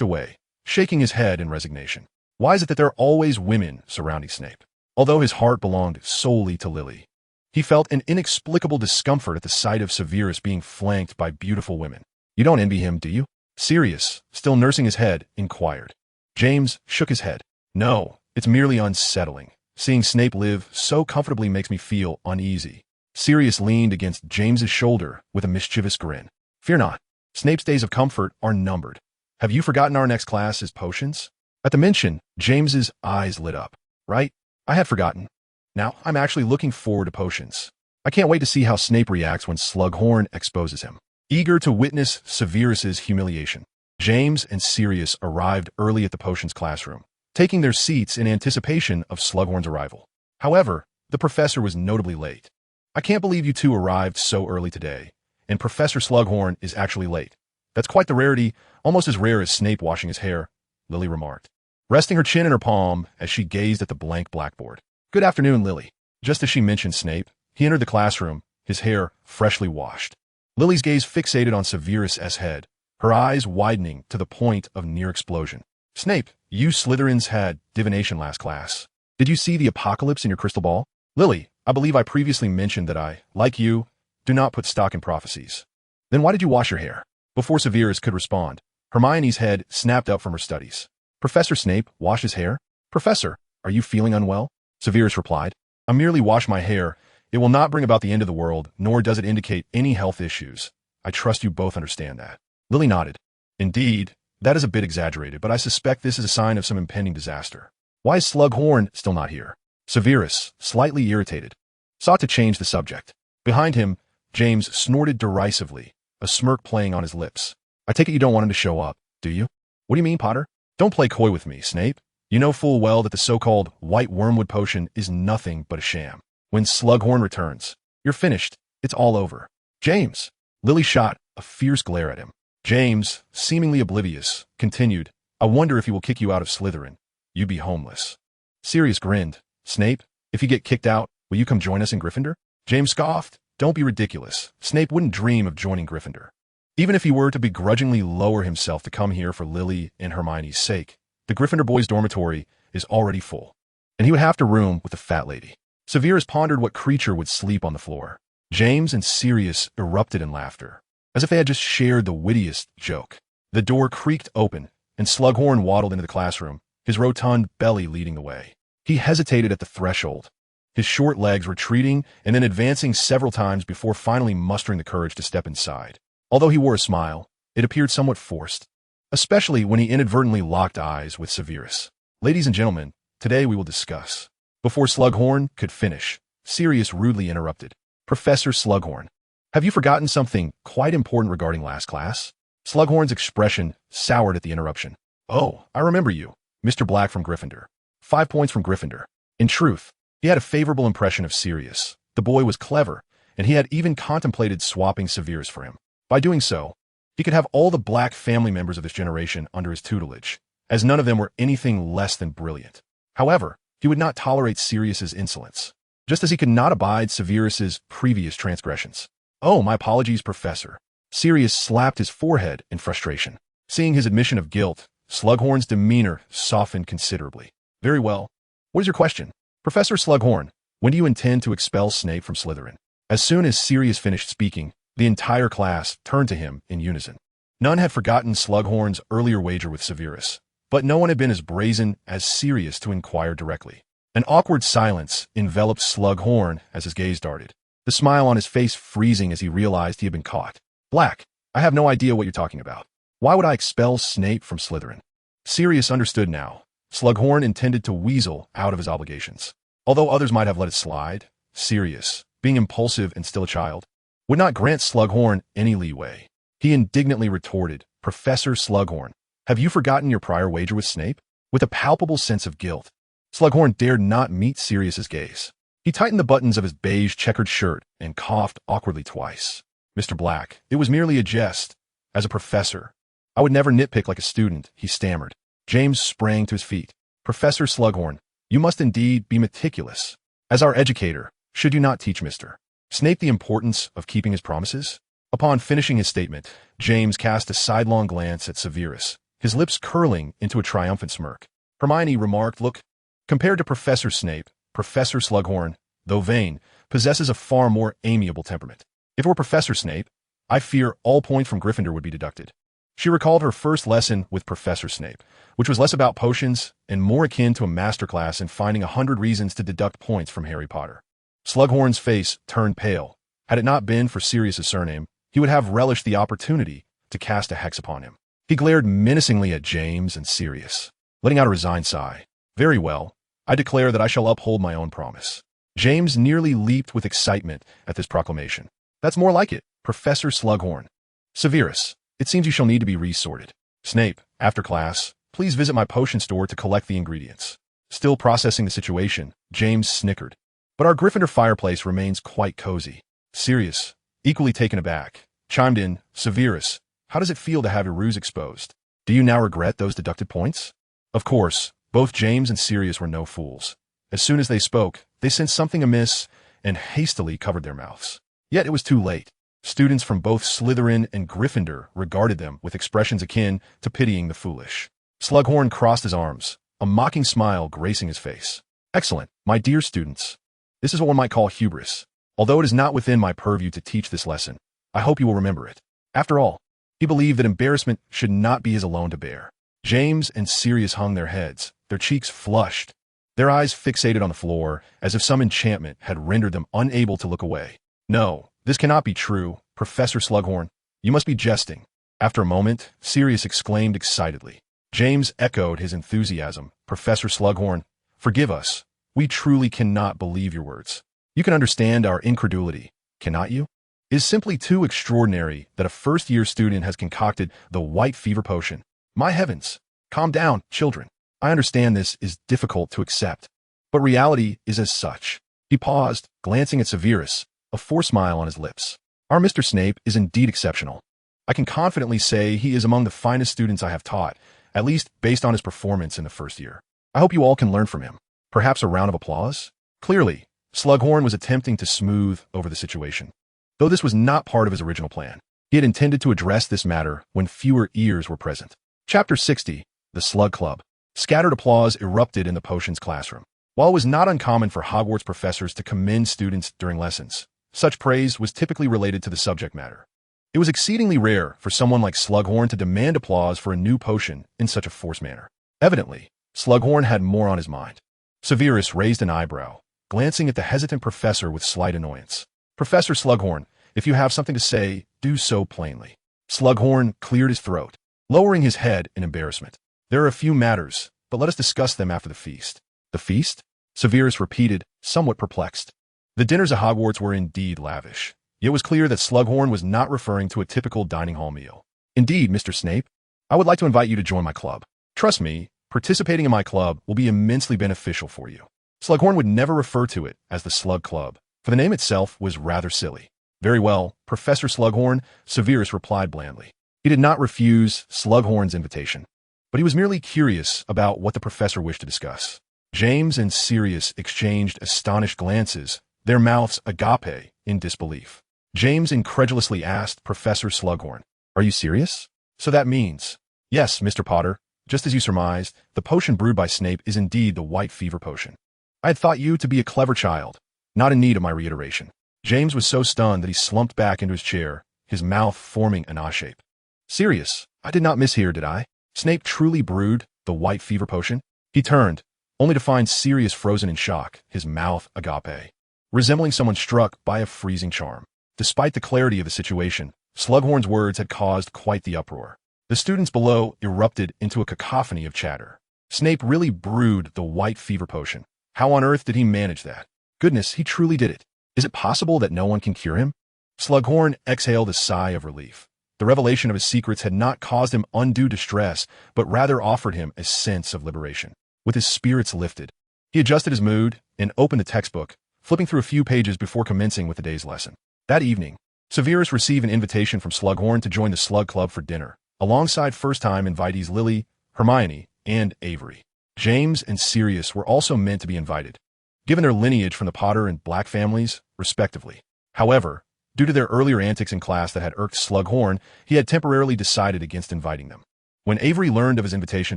away, shaking his head in resignation. Why is it that there are always women surrounding Snape? Although his heart belonged solely to Lily, he felt an inexplicable discomfort at the sight of Severus being flanked by beautiful women. You don't envy him, do you? Sirius, still nursing his head, inquired. James shook his head. No, it's merely unsettling. Seeing Snape live so comfortably makes me feel uneasy. Sirius leaned against James's shoulder with a mischievous grin. Fear not. Snape's days of comfort are numbered. Have you forgotten our next class is potions? At the mention, James's eyes lit up. Right? I had forgotten. Now, I'm actually looking forward to potions. I can't wait to see how Snape reacts when Slughorn exposes him. Eager to witness Severus's humiliation, James and Sirius arrived early at the potions classroom, taking their seats in anticipation of Slughorn's arrival. However, the professor was notably late. "I can't believe you two arrived so early today, and Professor Slughorn is actually late. That's quite the rarity, almost as rare as Snape washing his hair," Lily remarked, resting her chin in her palm as she gazed at the blank blackboard. "Good afternoon, Lily." Just as she mentioned Snape, he entered the classroom, his hair freshly washed. Lily's gaze fixated on Severus's head, her eyes widening to the point of near explosion. "Snape, you Slytherins had divination last class. Did you see the apocalypse in your crystal ball?" "Lily, I believe I previously mentioned that I, like you, do not put stock in prophecies." "Then why did you wash your hair?" Before Severus could respond, Hermione's head snapped up from her studies. "Professor Snape washed his hair? Professor, are you feeling unwell?" Severus replied, "I merely wash my hair. It will not bring about the end of the world, nor does it indicate any health issues. I trust you both understand that." Lily nodded. "Indeed, that is a bit exaggerated, but I suspect this is a sign of some impending disaster. Why is Slughorn still not here?" Severus, slightly irritated, sought to change the subject. Behind him, James snorted derisively, a smirk playing on his lips. "I take it you don't want him to show up, do you?" "What do you mean, Potter?" "Don't play coy with me, Snape. You know full well that the so-called white wormwood potion is nothing but a sham. When Slughorn returns, you're finished. It's all over." "James!" Lily shot a fierce glare at him. James, seemingly oblivious, continued, "I wonder if he will kick you out of Slytherin. You'd be homeless." Sirius grinned. "Snape, if you get kicked out, will you come join us in Gryffindor?" James scoffed. "Don't be ridiculous. Snape wouldn't dream of joining Gryffindor. Even if he were to begrudgingly lower himself to come here for Lily and Hermione's sake, the Gryffindor boys' dormitory is already full, and he would have to room with the fat lady." Severus pondered what creature would sleep on the floor. James and Sirius erupted in laughter, as if they had just shared the wittiest joke. The door creaked open, and Slughorn waddled into the classroom, his rotund belly leading the way. He hesitated at the threshold, his short legs retreating and then advancing several times before finally mustering the courage to step inside. Although he wore a smile, it appeared somewhat forced, especially when he inadvertently locked eyes with Severus. "Ladies and gentlemen, today we will discuss." Before Slughorn could finish, Sirius rudely interrupted. "Professor Slughorn, have you forgotten something quite important regarding last class?" Slughorn's expression soured at the interruption. "Oh, I remember you, Mr. Black from Gryffindor. 5 points from Gryffindor." In truth, he had a favorable impression of Sirius. The boy was clever, and he had even contemplated swapping Severus for him. By doing so, he could have all the Black family members of this generation under his tutelage, as none of them were anything less than brilliant. However, he would not tolerate Sirius's insolence, just as he could not abide Severus's previous transgressions. "Oh, my apologies, Professor." Sirius slapped his forehead in frustration. Seeing his admission of guilt, Slughorn's demeanor softened considerably. "Very well. What is your question?" "Professor Slughorn, when do you intend to expel Snape from Slytherin?" As soon as Sirius finished speaking, the entire class turned to him in unison. None had forgotten Slughorn's earlier wager with Severus, but no one had been as brazen as Sirius to inquire directly. An awkward silence enveloped Slughorn as his gaze darted, the smile on his face freezing as he realized he had been caught. "Black, I have no idea what you're talking about. Why would I expel Snape from Slytherin?" Sirius understood now. Slughorn intended to weasel out of his obligations. Although others might have let it slide, Sirius, being impulsive and still a child, would not grant Slughorn any leeway. He indignantly retorted, "Professor Slughorn, have you forgotten your prior wager with Snape?" With a palpable sense of guilt, Slughorn dared not meet Sirius's gaze. He tightened the buttons of his beige checkered shirt and coughed awkwardly twice. "Mr. Black, it was merely a jest. As a professor, I would never nitpick like a student," he stammered. James sprang to his feet. "Professor Slughorn, you must indeed be meticulous. As our educator, should you not teach Mr. Snape the importance of keeping his promises?" Upon finishing his statement, James cast a sidelong glance at Severus, his lips curling into a triumphant smirk. Hermione remarked, "Look, compared to Professor Snape, Professor Slughorn, though vain, possesses a far more amiable temperament. If it were Professor Snape, I fear all points from Gryffindor would be deducted." She recalled her first lesson with Professor Snape, which was less about potions and more akin to a masterclass in finding 100 reasons to deduct points from Harry Potter. Slughorn's face turned pale. Had it not been for Sirius's surname, he would have relished the opportunity to cast a hex upon him. He glared menacingly at James and Sirius, letting out a resigned sigh. "Very well, I declare that I shall uphold my own promise." James nearly leaped with excitement at this proclamation. "That's more like it, Professor Slughorn." "Severus, it seems you shall need to be resorted. Snape, after class, Please visit my potion store to collect the ingredients. Still processing the situation, James snickered. But our Gryffindor fireplace remains quite cozy. Sirius, equally taken aback, chimed in, Severus, how does it feel to have your ruse exposed? Do you now regret those deducted points? Of course, both James and Sirius were no fools. As soon as they spoke, they sensed something amiss and hastily covered their mouths. Yet it was too late. Students from both Slytherin and Gryffindor regarded them with expressions akin to pitying the foolish. Slughorn crossed his arms, a mocking smile gracing his face. Excellent, my dear students. This is what one might call hubris. Although it is not within my purview to teach this lesson, I hope you will remember it. After all, he believed that embarrassment should not be his alone to bear. James and Sirius hung their heads, their cheeks flushed, their eyes fixated on the floor, as if some enchantment had rendered them unable to look away. No, this cannot be true, Professor Slughorn. You must be jesting. After a moment, Sirius exclaimed excitedly. James echoed his enthusiasm. Professor Slughorn, forgive us. We truly cannot believe your words. You can understand our incredulity, cannot you? It is simply too extraordinary that a first-year student has concocted the white fever potion. My heavens! Calm down, children. I understand this is difficult to accept, but reality is as such. He paused, glancing at Severus, a forced smile on his lips. Our Mr. Snape is indeed exceptional. I can confidently say he is among the finest students I have taught, at least based on his performance in the first year. I hope you all can learn from him. Perhaps a round of applause? Clearly, Slughorn was attempting to smooth over the situation. Though this was not part of his original plan, he had intended to address this matter when fewer ears were present. Chapter 60, The Slug Club. Scattered applause erupted in the potions classroom. While it was not uncommon for Hogwarts professors to commend students during lessons, such praise was typically related to the subject matter. It was exceedingly rare for someone like Slughorn to demand applause for a new potion in such a forced manner. Evidently, Slughorn had more on his mind. Severus raised an eyebrow, glancing at the hesitant professor with slight annoyance. Professor Slughorn, if you have something to say, do so plainly. Slughorn cleared his throat, lowering his head in embarrassment. There are a few matters, but let us discuss them after the feast. The feast? Severus repeated, somewhat perplexed. The dinners at Hogwarts were indeed lavish. It was clear that Slughorn was not referring to a typical dining hall meal. Indeed, Mr. Snape, I would like to invite you to join my club. Trust me, participating in my club will be immensely beneficial for you. Slughorn would never refer to it as the Slug Club, for the name itself was rather silly. Very well, Professor Slughorn, Severus replied blandly. He did not refuse Slughorn's invitation, but he was merely curious about what the professor wished to discuss. James and Sirius exchanged astonished glances, their mouths agape in disbelief. James incredulously asked Professor Slughorn, are you serious? So that means, yes, Mr. Potter, just as you surmised, the potion brewed by Snape is indeed the white fever potion. I had thought you to be a clever child, not in need of my reiteration. James was so stunned that he slumped back into his chair, his mouth forming an A shape. Sirius, I did not mishear, did I? Snape truly brewed the white fever potion? He turned, only to find Sirius frozen in shock, his mouth agape, resembling someone struck by a freezing charm. Despite the clarity of the situation, Slughorn's words had caused quite the uproar. The students below erupted into a cacophony of chatter. Snape really brewed the white fever potion. How on earth did he manage that? Goodness, he truly did it. Is it possible that no one can cure him? Slughorn exhaled a sigh of relief. The revelation of his secrets had not caused him undue distress, but rather offered him a sense of liberation. With his spirits lifted, he adjusted his mood and opened the textbook, flipping through a few pages before commencing with the day's lesson. That evening, Severus received an invitation from Slughorn to join the Slug Club for dinner, alongside first-time invitees Lily, Hermione, and Avery. James and Sirius were also meant to be invited, given their lineage from the Potter and Black families, respectively. However, due to their earlier antics in class that had irked Slughorn, he had temporarily decided against inviting them. When Avery learned of his invitation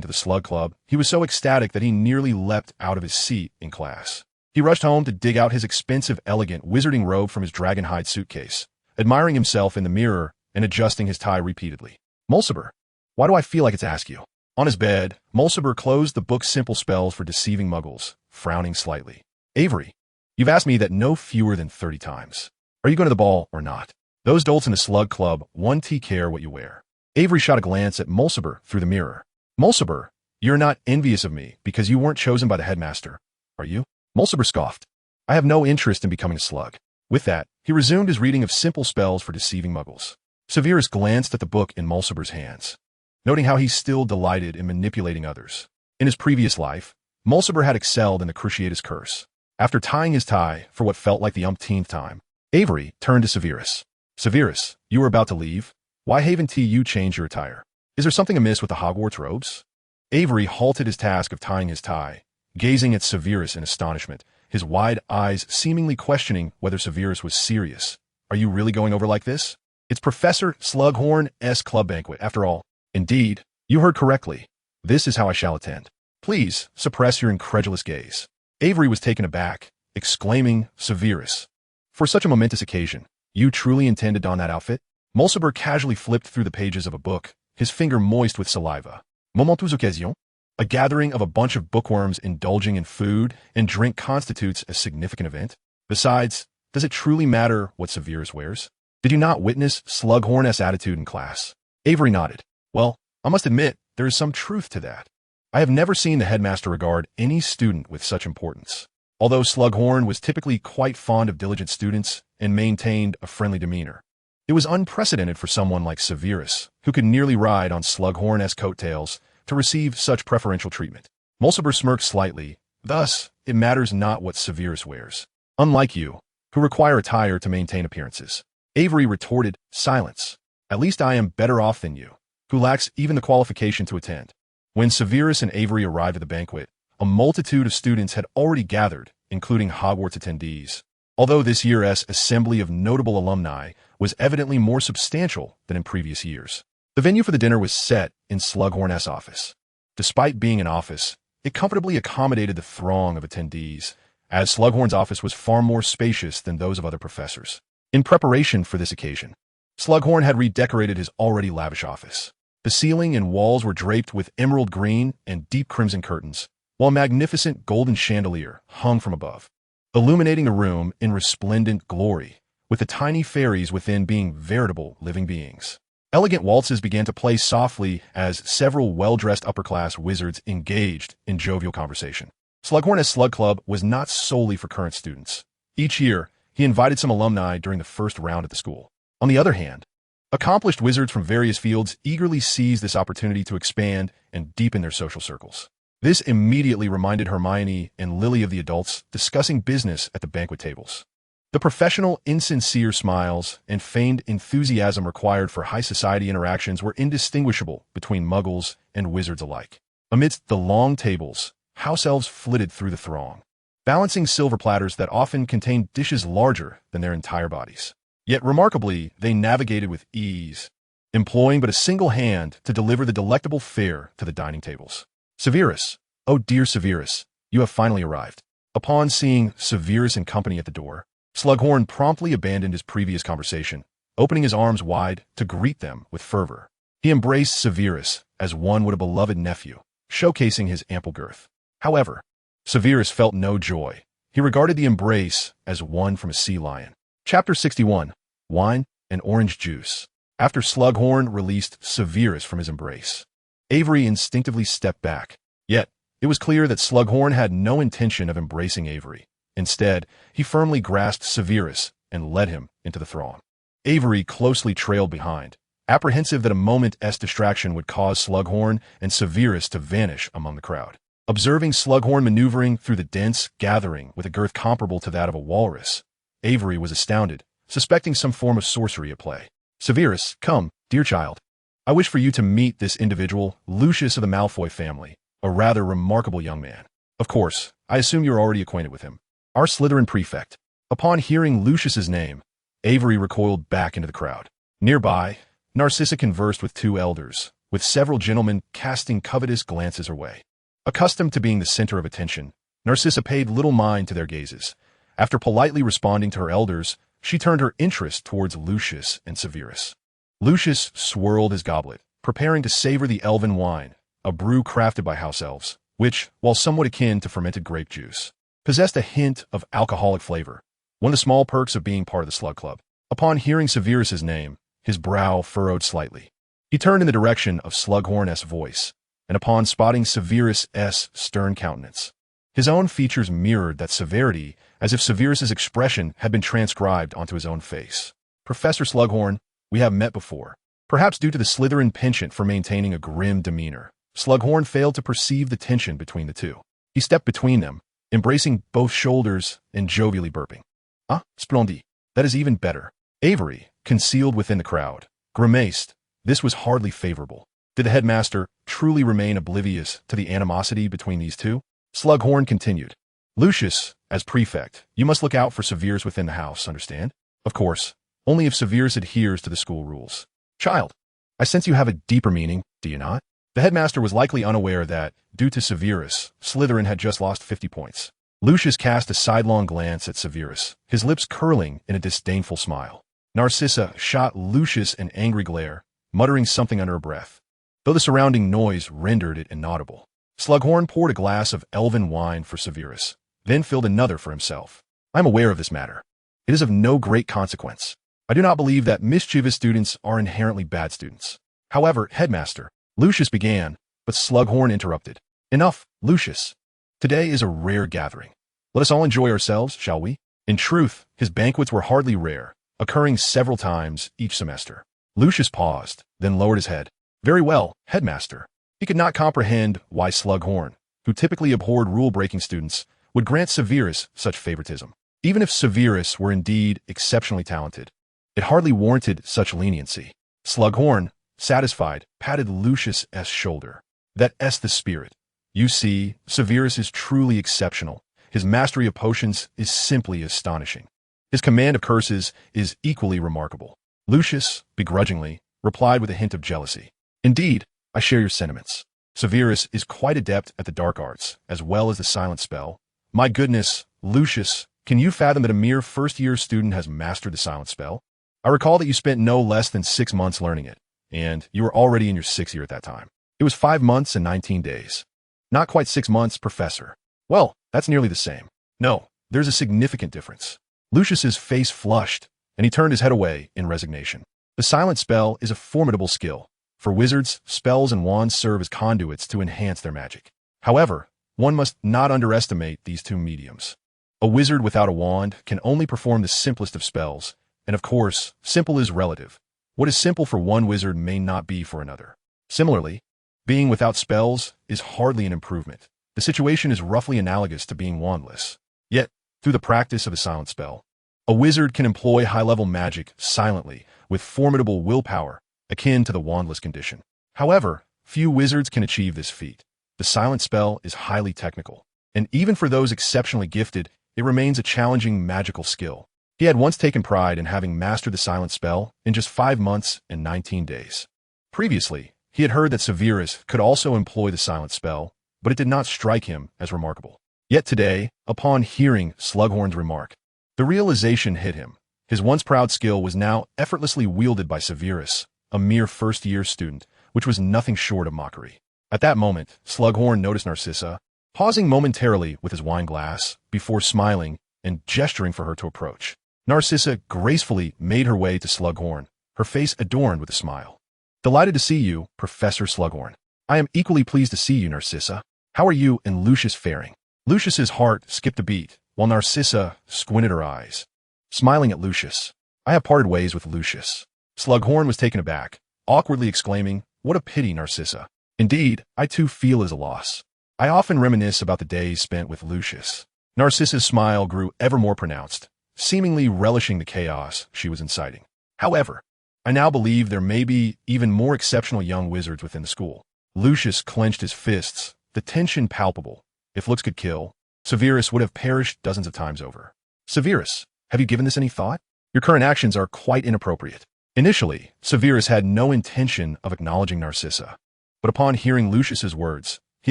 to the Slug Club, he was so ecstatic that he nearly leapt out of his seat in class. He rushed home to dig out his expensive, elegant wizarding robe from his dragon hide suitcase, admiring himself in the mirror and adjusting his tie repeatedly. Mulciber, why do I feel like it's Askew? On his bed, Mulciber closed the book Simple Spells for Deceiving Muggles, frowning slightly. Avery, you've asked me that no fewer than 30 times. Are you going to the ball or not? Those dolts in the Slug Club won't care what you wear. Avery shot a glance at Mulciber through the mirror. Mulciber, you're not envious of me because you weren't chosen by the headmaster, are you? Mulciber scoffed. I have no interest in becoming a slug. With that, he resumed his reading of Simple Spells for Deceiving Muggles. Severus glanced at the book in Mulciber's hands. noting how he still delighted in manipulating others. In his previous life, Mulciber had excelled in the Cruciatus Curse. After tying his tie for what felt like the umpteenth time, Avery turned to Severus. Severus, you were about to leave? Why haven't you changed your attire? Is there something amiss with the Hogwarts robes? Avery halted his task of tying his tie, gazing at Severus in astonishment, his wide eyes seemingly questioning whether Severus was serious. Are you really going over like this? It's Professor Slughorn's club banquet, after all. Indeed, you heard correctly. This is how I shall attend. Please, suppress your incredulous gaze. Avery was taken aback, exclaiming, Severus. For such a momentous occasion, you truly intend to don that outfit? Mulciber casually flipped through the pages of a book, his finger moist with saliva. Momentous occasion? A gathering of a bunch of bookworms indulging in food and drink constitutes a significant event. Besides, does it truly matter what Severus wears? Did you not witness Slughorn's attitude in class? Avery nodded. Well, I must admit, there is some truth to that. I have never seen the headmaster regard any student with such importance. Although Slughorn was typically quite fond of diligent students and maintained a friendly demeanor, it was unprecedented for someone like Severus, who could nearly ride on Slughorn's coattails, to receive such preferential treatment. Mulciber smirked slightly. Thus, it matters not what Severus wears. Unlike you, who require attire to maintain appearances. Avery retorted, silence. At least I am better off than you, who lacks even the qualification to attend. When Severus and Avery arrived at the banquet, a multitude of students had already gathered, including Hogwarts attendees. Although this year's assembly of notable alumni was evidently more substantial than in previous years. The venue for the dinner was set in Slughorn's office. Despite being an office, it comfortably accommodated the throng of attendees, as Slughorn's office was far more spacious than those of other professors. In preparation for this occasion, Slughorn had redecorated his already lavish office. The ceiling and walls were draped with emerald green and deep crimson curtains, while a magnificent golden chandelier hung from above, illuminating the room in resplendent glory, with the tiny fairies within being veritable living beings. Elegant waltzes began to play softly as several well-dressed upper-class wizards engaged in jovial conversation. Slughorn's Slug Club was not solely for current students. Each year, he invited some alumni during the first round at the school. On the other hand, accomplished wizards from various fields eagerly seized this opportunity to expand and deepen their social circles. This immediately reminded Hermione and Lily of the adults discussing business at the banquet tables. The professional, insincere smiles and feigned enthusiasm required for high society interactions were indistinguishable between muggles and wizards alike. Amidst the long tables, house elves flitted through the throng, balancing silver platters that often contained dishes larger than their entire bodies. Yet remarkably, they navigated with ease, employing but a single hand to deliver the delectable fare to the dining tables. Severus, oh dear Severus, you have finally arrived. Upon seeing Severus and company at the door, Slughorn promptly abandoned his previous conversation, opening his arms wide to greet them with fervor. He embraced Severus as one would a beloved nephew, showcasing his ample girth. However, Severus felt no joy. He regarded the embrace as one from a sea lion. Chapter 61. Wine and Orange Juice. After Slughorn released Severus from his embrace, Avery instinctively stepped back. Yet, it was clear that Slughorn had no intention of embracing Avery. Instead, he firmly grasped Severus and led him into the throng. Avery closely trailed behind, apprehensive that a moment's distraction would cause Slughorn and Severus to vanish among the crowd. Observing Slughorn maneuvering through the dense gathering with a girth comparable to that of a walrus, Avery was astounded, suspecting some form of sorcery at play. Severus, come, dear child. I wish for you to meet this individual, Lucius of the Malfoy family, a rather remarkable young man. Of course, I assume you're already acquainted with him. Our Slytherin prefect. Upon hearing Lucius's name, Avery recoiled back into the crowd. Nearby, Narcissa conversed with two elders, with several gentlemen casting covetous glances her way. Accustomed to being the center of attention, Narcissa paid little mind to their gazes. After politely responding to her elders, she turned her interest towards Lucius and Severus. Lucius swirled his goblet, preparing to savor the elven wine, a brew crafted by house elves, which, while somewhat akin to fermented grape juice, possessed a hint of alcoholic flavor, one of the small perks of being part of the Slug Club. Upon hearing Severus's name, his brow furrowed slightly. He turned in the direction of Slughorn's voice, and upon spotting Severus's stern countenance, his own features mirrored that severity as if Severus's expression had been transcribed onto his own face. Professor Slughorn, we have met before. Perhaps due to the Slytherin penchant for maintaining a grim demeanor, Slughorn failed to perceive the tension between the two. He stepped between them, embracing both shoulders and jovially burping. Ah, splendid. That is even better. Avery, concealed within the crowd, grimaced. This was hardly favorable. Did the headmaster truly remain oblivious to the animosity between these two? Slughorn continued. Lucius, as prefect, you must look out for Severus within the house, understand? Of course, only if Severus adheres to the school rules. Child, I sense you have a deeper meaning, do you not? The headmaster was likely unaware that, due to Severus, Slytherin had just lost 50 points. Lucius cast a sidelong glance at Severus, his lips curling in a disdainful smile. Narcissa shot Lucius an angry glare, muttering something under her breath, though the surrounding noise rendered it inaudible. Slughorn poured a glass of elven wine for Severus, then filled another for himself. I am aware of this matter. It is of no great consequence. I do not believe that mischievous students are inherently bad students. However, headmaster, Lucius began, but Slughorn interrupted. Enough, Lucius. Today is a rare gathering. Let us all enjoy ourselves, shall we? In truth, his banquets were hardly rare, occurring several times each semester. Lucius paused, then lowered his head. Very well, headmaster. He could not comprehend why Slughorn, who typically abhorred rule-breaking students, would grant Severus such favoritism. Even if Severus were indeed exceptionally talented, it hardly warranted such leniency. Slughorn, satisfied, patted Lucius's shoulder. That's the spirit. You see, Severus is truly exceptional. His mastery of potions is simply astonishing. His command of curses is equally remarkable. Lucius, begrudgingly, replied with a hint of jealousy. Indeed, I share your sentiments. Severus is quite adept at the dark arts, as well as the silent spell. My goodness, Lucius, can you fathom that a mere first-year student has mastered the silent spell? I recall that you spent no less than 6 months learning it, and you were already in your 6th year at that time. It was 5 months and 19 days. Not quite 6 months, Professor. Well, that's nearly the same. No, there's a significant difference. Lucius's face flushed, and he turned his head away in resignation. The silent spell is a formidable skill. For wizards, spells and wands serve as conduits to enhance their magic. However, one must not underestimate these two mediums. A wizard without a wand can only perform the simplest of spells, and of course, simple is relative. What is simple for one wizard may not be for another. Similarly, being without spells is hardly an improvement. The situation is roughly analogous to being wandless. Yet, through the practice of a silent spell, a wizard can employ high-level magic silently with formidable willpower, akin to the wandless condition. However, few wizards can achieve this feat. The silent spell is highly technical, and even for those exceptionally gifted, it remains a challenging magical skill. He had once taken pride in having mastered the silent spell in just 5 months and 19 days. Previously, he had heard that Severus could also employ the silent spell, but it did not strike him as remarkable. Yet today, upon hearing Slughorn's remark, the realization hit him. His once proud skill was now effortlessly wielded by Severus, a mere first-year student, which was nothing short of mockery. At that moment, Slughorn noticed Narcissa, pausing momentarily with his wine glass, before smiling and gesturing for her to approach. Narcissa gracefully made her way to Slughorn, her face adorned with a smile. Delighted to see you, Professor Slughorn. I am equally pleased to see you, Narcissa. How are you and Lucius faring? Lucius's heart skipped a beat, while Narcissa squinted her eyes. Smiling at Lucius. I have parted ways with Lucius. Slughorn was taken aback, awkwardly exclaiming, What a pity, Narcissa. Indeed, I too feel as a loss. I often reminisce about the days spent with Lucius. Narcissa's smile grew ever more pronounced, seemingly relishing the chaos she was inciting. However, I now believe there may be even more exceptional young wizards within the school. Lucius clenched his fists, the tension palpable. If looks could kill, Severus would have perished dozens of times over. Severus, have you given this any thought? Your current actions are quite inappropriate. Initially, Severus had no intention of acknowledging Narcissa, but upon hearing Lucius's words, he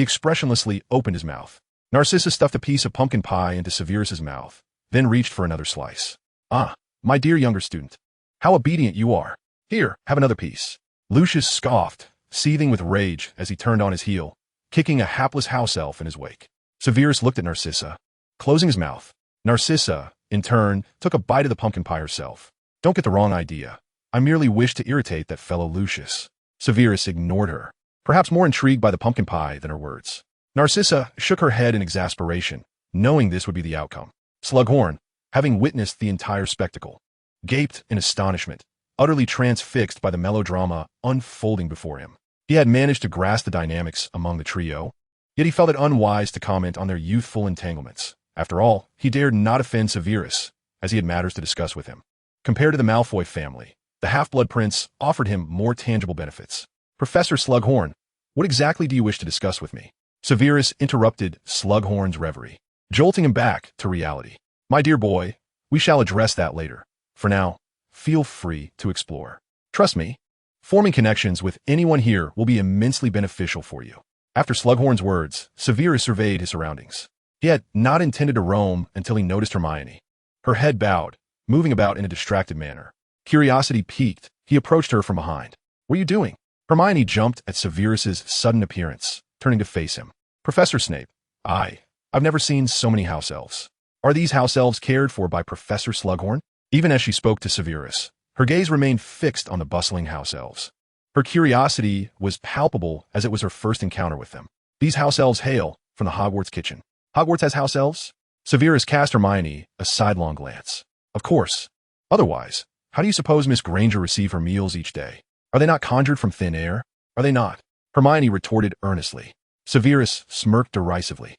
expressionlessly opened his mouth. Narcissa stuffed a piece of pumpkin pie into Severus's mouth, then reached for another slice. Ah, my dear younger student, how obedient you are. Here, have another piece. Lucius scoffed, seething with rage as he turned on his heel, kicking a hapless house elf in his wake. Severus looked at Narcissa, closing his mouth. Narcissa, in turn, took a bite of the pumpkin pie herself. Don't get the wrong idea. I merely wished to irritate that fellow Lucius. Severus ignored her, perhaps more intrigued by the pumpkin pie than her words. Narcissa shook her head in exasperation, knowing this would be the outcome. Slughorn, having witnessed the entire spectacle, gaped in astonishment, utterly transfixed by the melodrama unfolding before him. He had managed to grasp the dynamics among the trio, yet he felt it unwise to comment on their youthful entanglements. After all, he dared not offend Severus, as he had matters to discuss with him. Compared to the Malfoy family, the half-blood prince offered him more tangible benefits. Professor Slughorn, what exactly do you wish to discuss with me? Severus interrupted Slughorn's reverie, jolting him back to reality. My dear boy, we shall address that later. For now, feel free to explore. Trust me, forming connections with anyone here will be immensely beneficial for you. After Slughorn's words, Severus surveyed his surroundings. He had not intended to roam until he noticed Hermione. Her head bowed, moving about in a distracted manner. Curiosity piqued, he approached her from behind. What are you doing? Hermione jumped at Severus's sudden appearance, turning to face him. Professor Snape, I've never seen so many house elves. Are these house elves cared for by Professor Slughorn? Even as she spoke to Severus, her gaze remained fixed on the bustling house elves. Her curiosity was palpable as it was her first encounter with them. These house elves hail from the Hogwarts kitchen. Hogwarts has house elves? Severus cast Hermione a sidelong glance. Of course. Otherwise, how do you suppose Miss Granger receive her meals each day? Are they not conjured from thin air? Are they not? Hermione retorted earnestly. Severus smirked derisively.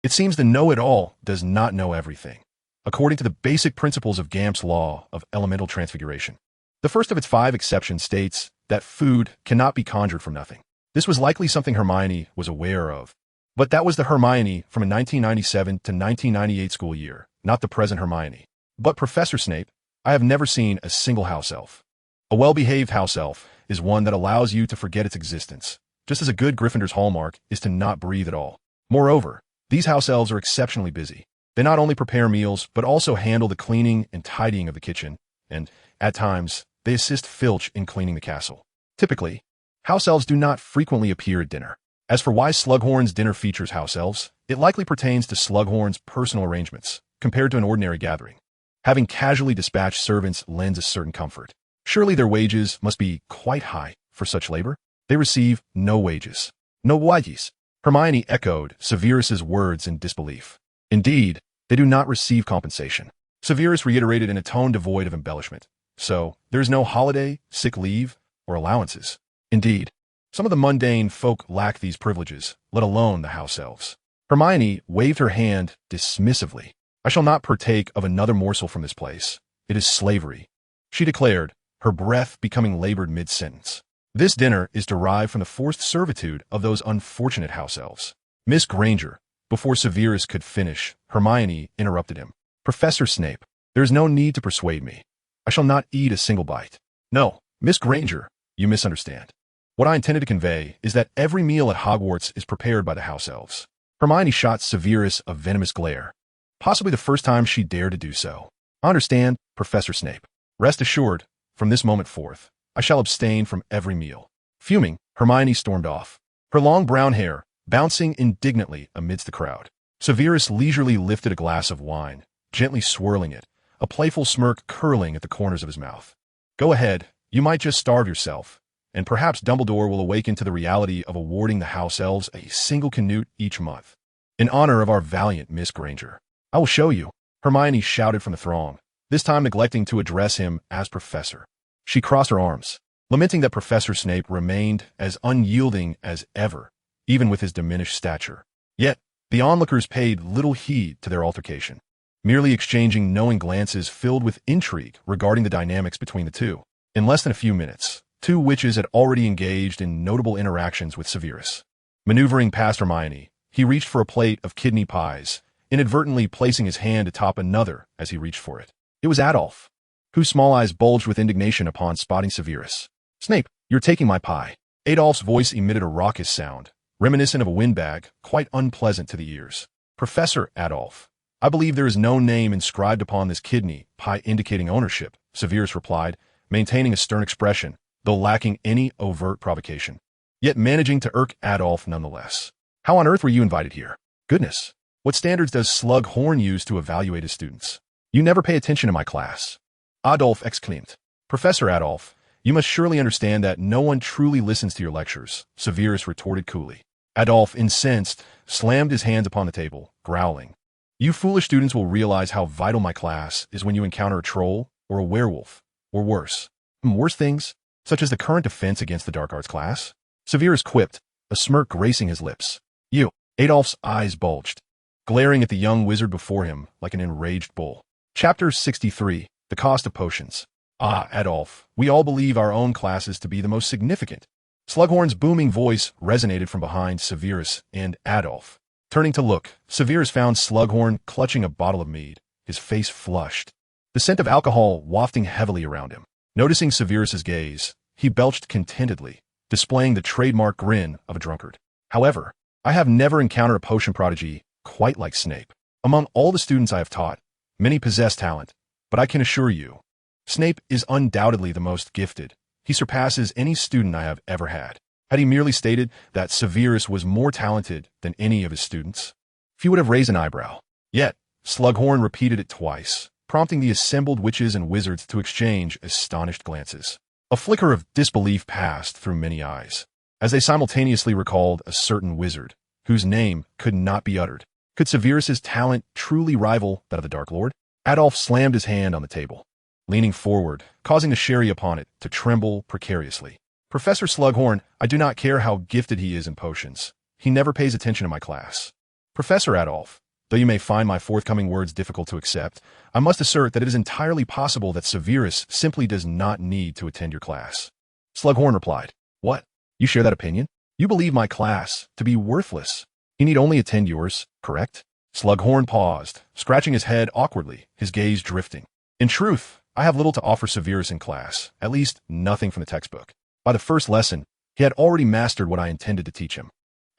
It seems the know-it-all does not know everything, according to the basic principles of Gamp's law of elemental transfiguration. The first of its 5 exceptions states that food cannot be conjured from nothing. This was likely something Hermione was aware of, but that was the Hermione from a 1997 to 1998 school year, not the present Hermione. But Professor Snape, I have never seen a single house elf. A well-behaved house elf is one that allows you to forget its existence, just as a good Gryffindor's hallmark is to not breathe at all. Moreover, these house elves are exceptionally busy. They not only prepare meals, but also handle the cleaning and tidying of the kitchen, and, at times, they assist Filch in cleaning the castle. Typically, house elves do not frequently appear at dinner. As for why Slughorn's dinner features house elves, it likely pertains to Slughorn's personal arrangements, compared to an ordinary gathering. Having casually dispatched servants lends a certain comfort. Surely their wages must be quite high for such labor? They receive no wages. No wages. Hermione echoed Severus's words in disbelief. Indeed, they do not receive compensation. Severus reiterated in a tone devoid of embellishment. So, there is no holiday, sick leave, or allowances. Indeed, some of the mundane folk lack these privileges, let alone the house elves. Hermione waved her hand dismissively. I shall not partake of another morsel from this place. It is slavery, she declared, her breath becoming labored mid-sentence. This dinner is derived from the forced servitude of those unfortunate house elves. Miss Granger, before Severus could finish, Hermione interrupted him. Professor Snape, there is no need to persuade me. I shall not eat a single bite. No, Miss Granger, you misunderstand. What I intended to convey is that every meal at Hogwarts is prepared by the house elves. Hermione shot Severus a venomous glare, possibly the first time she dared to do so. I understand, Professor Snape. Rest assured, from this moment forth, I shall abstain from every meal. Fuming, Hermione stormed off, her long brown hair bouncing indignantly amidst the crowd. Severus leisurely lifted a glass of wine, gently swirling it, a playful smirk curling at the corners of his mouth. Go ahead, you might just starve yourself, and perhaps Dumbledore will awaken to the reality of awarding the house elves a single canute each month. In honor of our valiant Miss Granger. I will show you, Hermione shouted from the throng, this time neglecting to address him as Professor. She crossed her arms, lamenting that Professor Snape remained as unyielding as ever, even with his diminished stature. Yet, the onlookers paid little heed to their altercation, merely exchanging knowing glances filled with intrigue regarding the dynamics between the two. In less than a few minutes, 2 witches had already engaged in notable interactions with Severus. Maneuvering past Hermione, he reached for a plate of kidney pies, inadvertently placing his hand atop another as he reached for it. It was Adolf, whose small eyes bulged with indignation upon spotting Severus. Snape, you're taking my pie. Adolph's voice emitted a raucous sound, reminiscent of a windbag, quite unpleasant to the ears. Professor Adolf, I believe there is no name inscribed upon this kidney pie indicating ownership, Severus replied, maintaining a stern expression, though lacking any overt provocation. Yet managing to irk Adolf nonetheless. How on earth were you invited here? Goodness, what standards does Slughorn use to evaluate his students? You never pay attention to my class. Adolf exclaimed. Professor Adolf, you must surely understand that no one truly listens to your lectures, Severus retorted coolly. Adolf, incensed, slammed his hands upon the table, growling. You foolish students will realize how vital my class is when you encounter a troll, or a werewolf, or worse. Worse things, such as the current defense against the dark arts class? Severus quipped, a smirk gracing his lips. You. Adolph's eyes bulged, glaring at the young wizard before him like an enraged bull. Chapter 63. The Cost of Potions. Ah, Adolph, we all believe our own classes to be the most significant. Slughorn's booming voice resonated from behind Severus and Adolph. Turning to look, Severus found Slughorn clutching a bottle of mead, his face flushed, the scent of alcohol wafting heavily around him. Noticing Severus's gaze, he belched contentedly, displaying the trademark grin of a drunkard. However, I have never encountered a potion prodigy quite like Snape. Among all the students I have taught, many possess talent, but I can assure you, Snape is undoubtedly the most gifted. He surpasses any student I have ever had. Had he merely stated that Severus was more talented than any of his students, few would have raised an eyebrow. Yet, Slughorn repeated it twice, prompting the assembled witches and wizards to exchange astonished glances. A flicker of disbelief passed through many eyes, as they simultaneously recalled a certain wizard, whose name could not be uttered. Could Severus's talent truly rival that of the Dark Lord? Adolph slammed his hand on the table, leaning forward, causing the sherry upon it to tremble precariously. Professor Slughorn, I do not care how gifted he is in potions. He never pays attention to my class. Professor Adolph, though you may find my forthcoming words difficult to accept, I must assert that it is entirely possible that Severus simply does not need to attend your class. Slughorn replied, What? You share that opinion? You believe my class to be worthless. He need only attend yours, correct? Slughorn paused, scratching his head awkwardly, his gaze drifting. In truth, I have little to offer Severus in class, at least nothing from the textbook. By the first lesson, he had already mastered what I intended to teach him.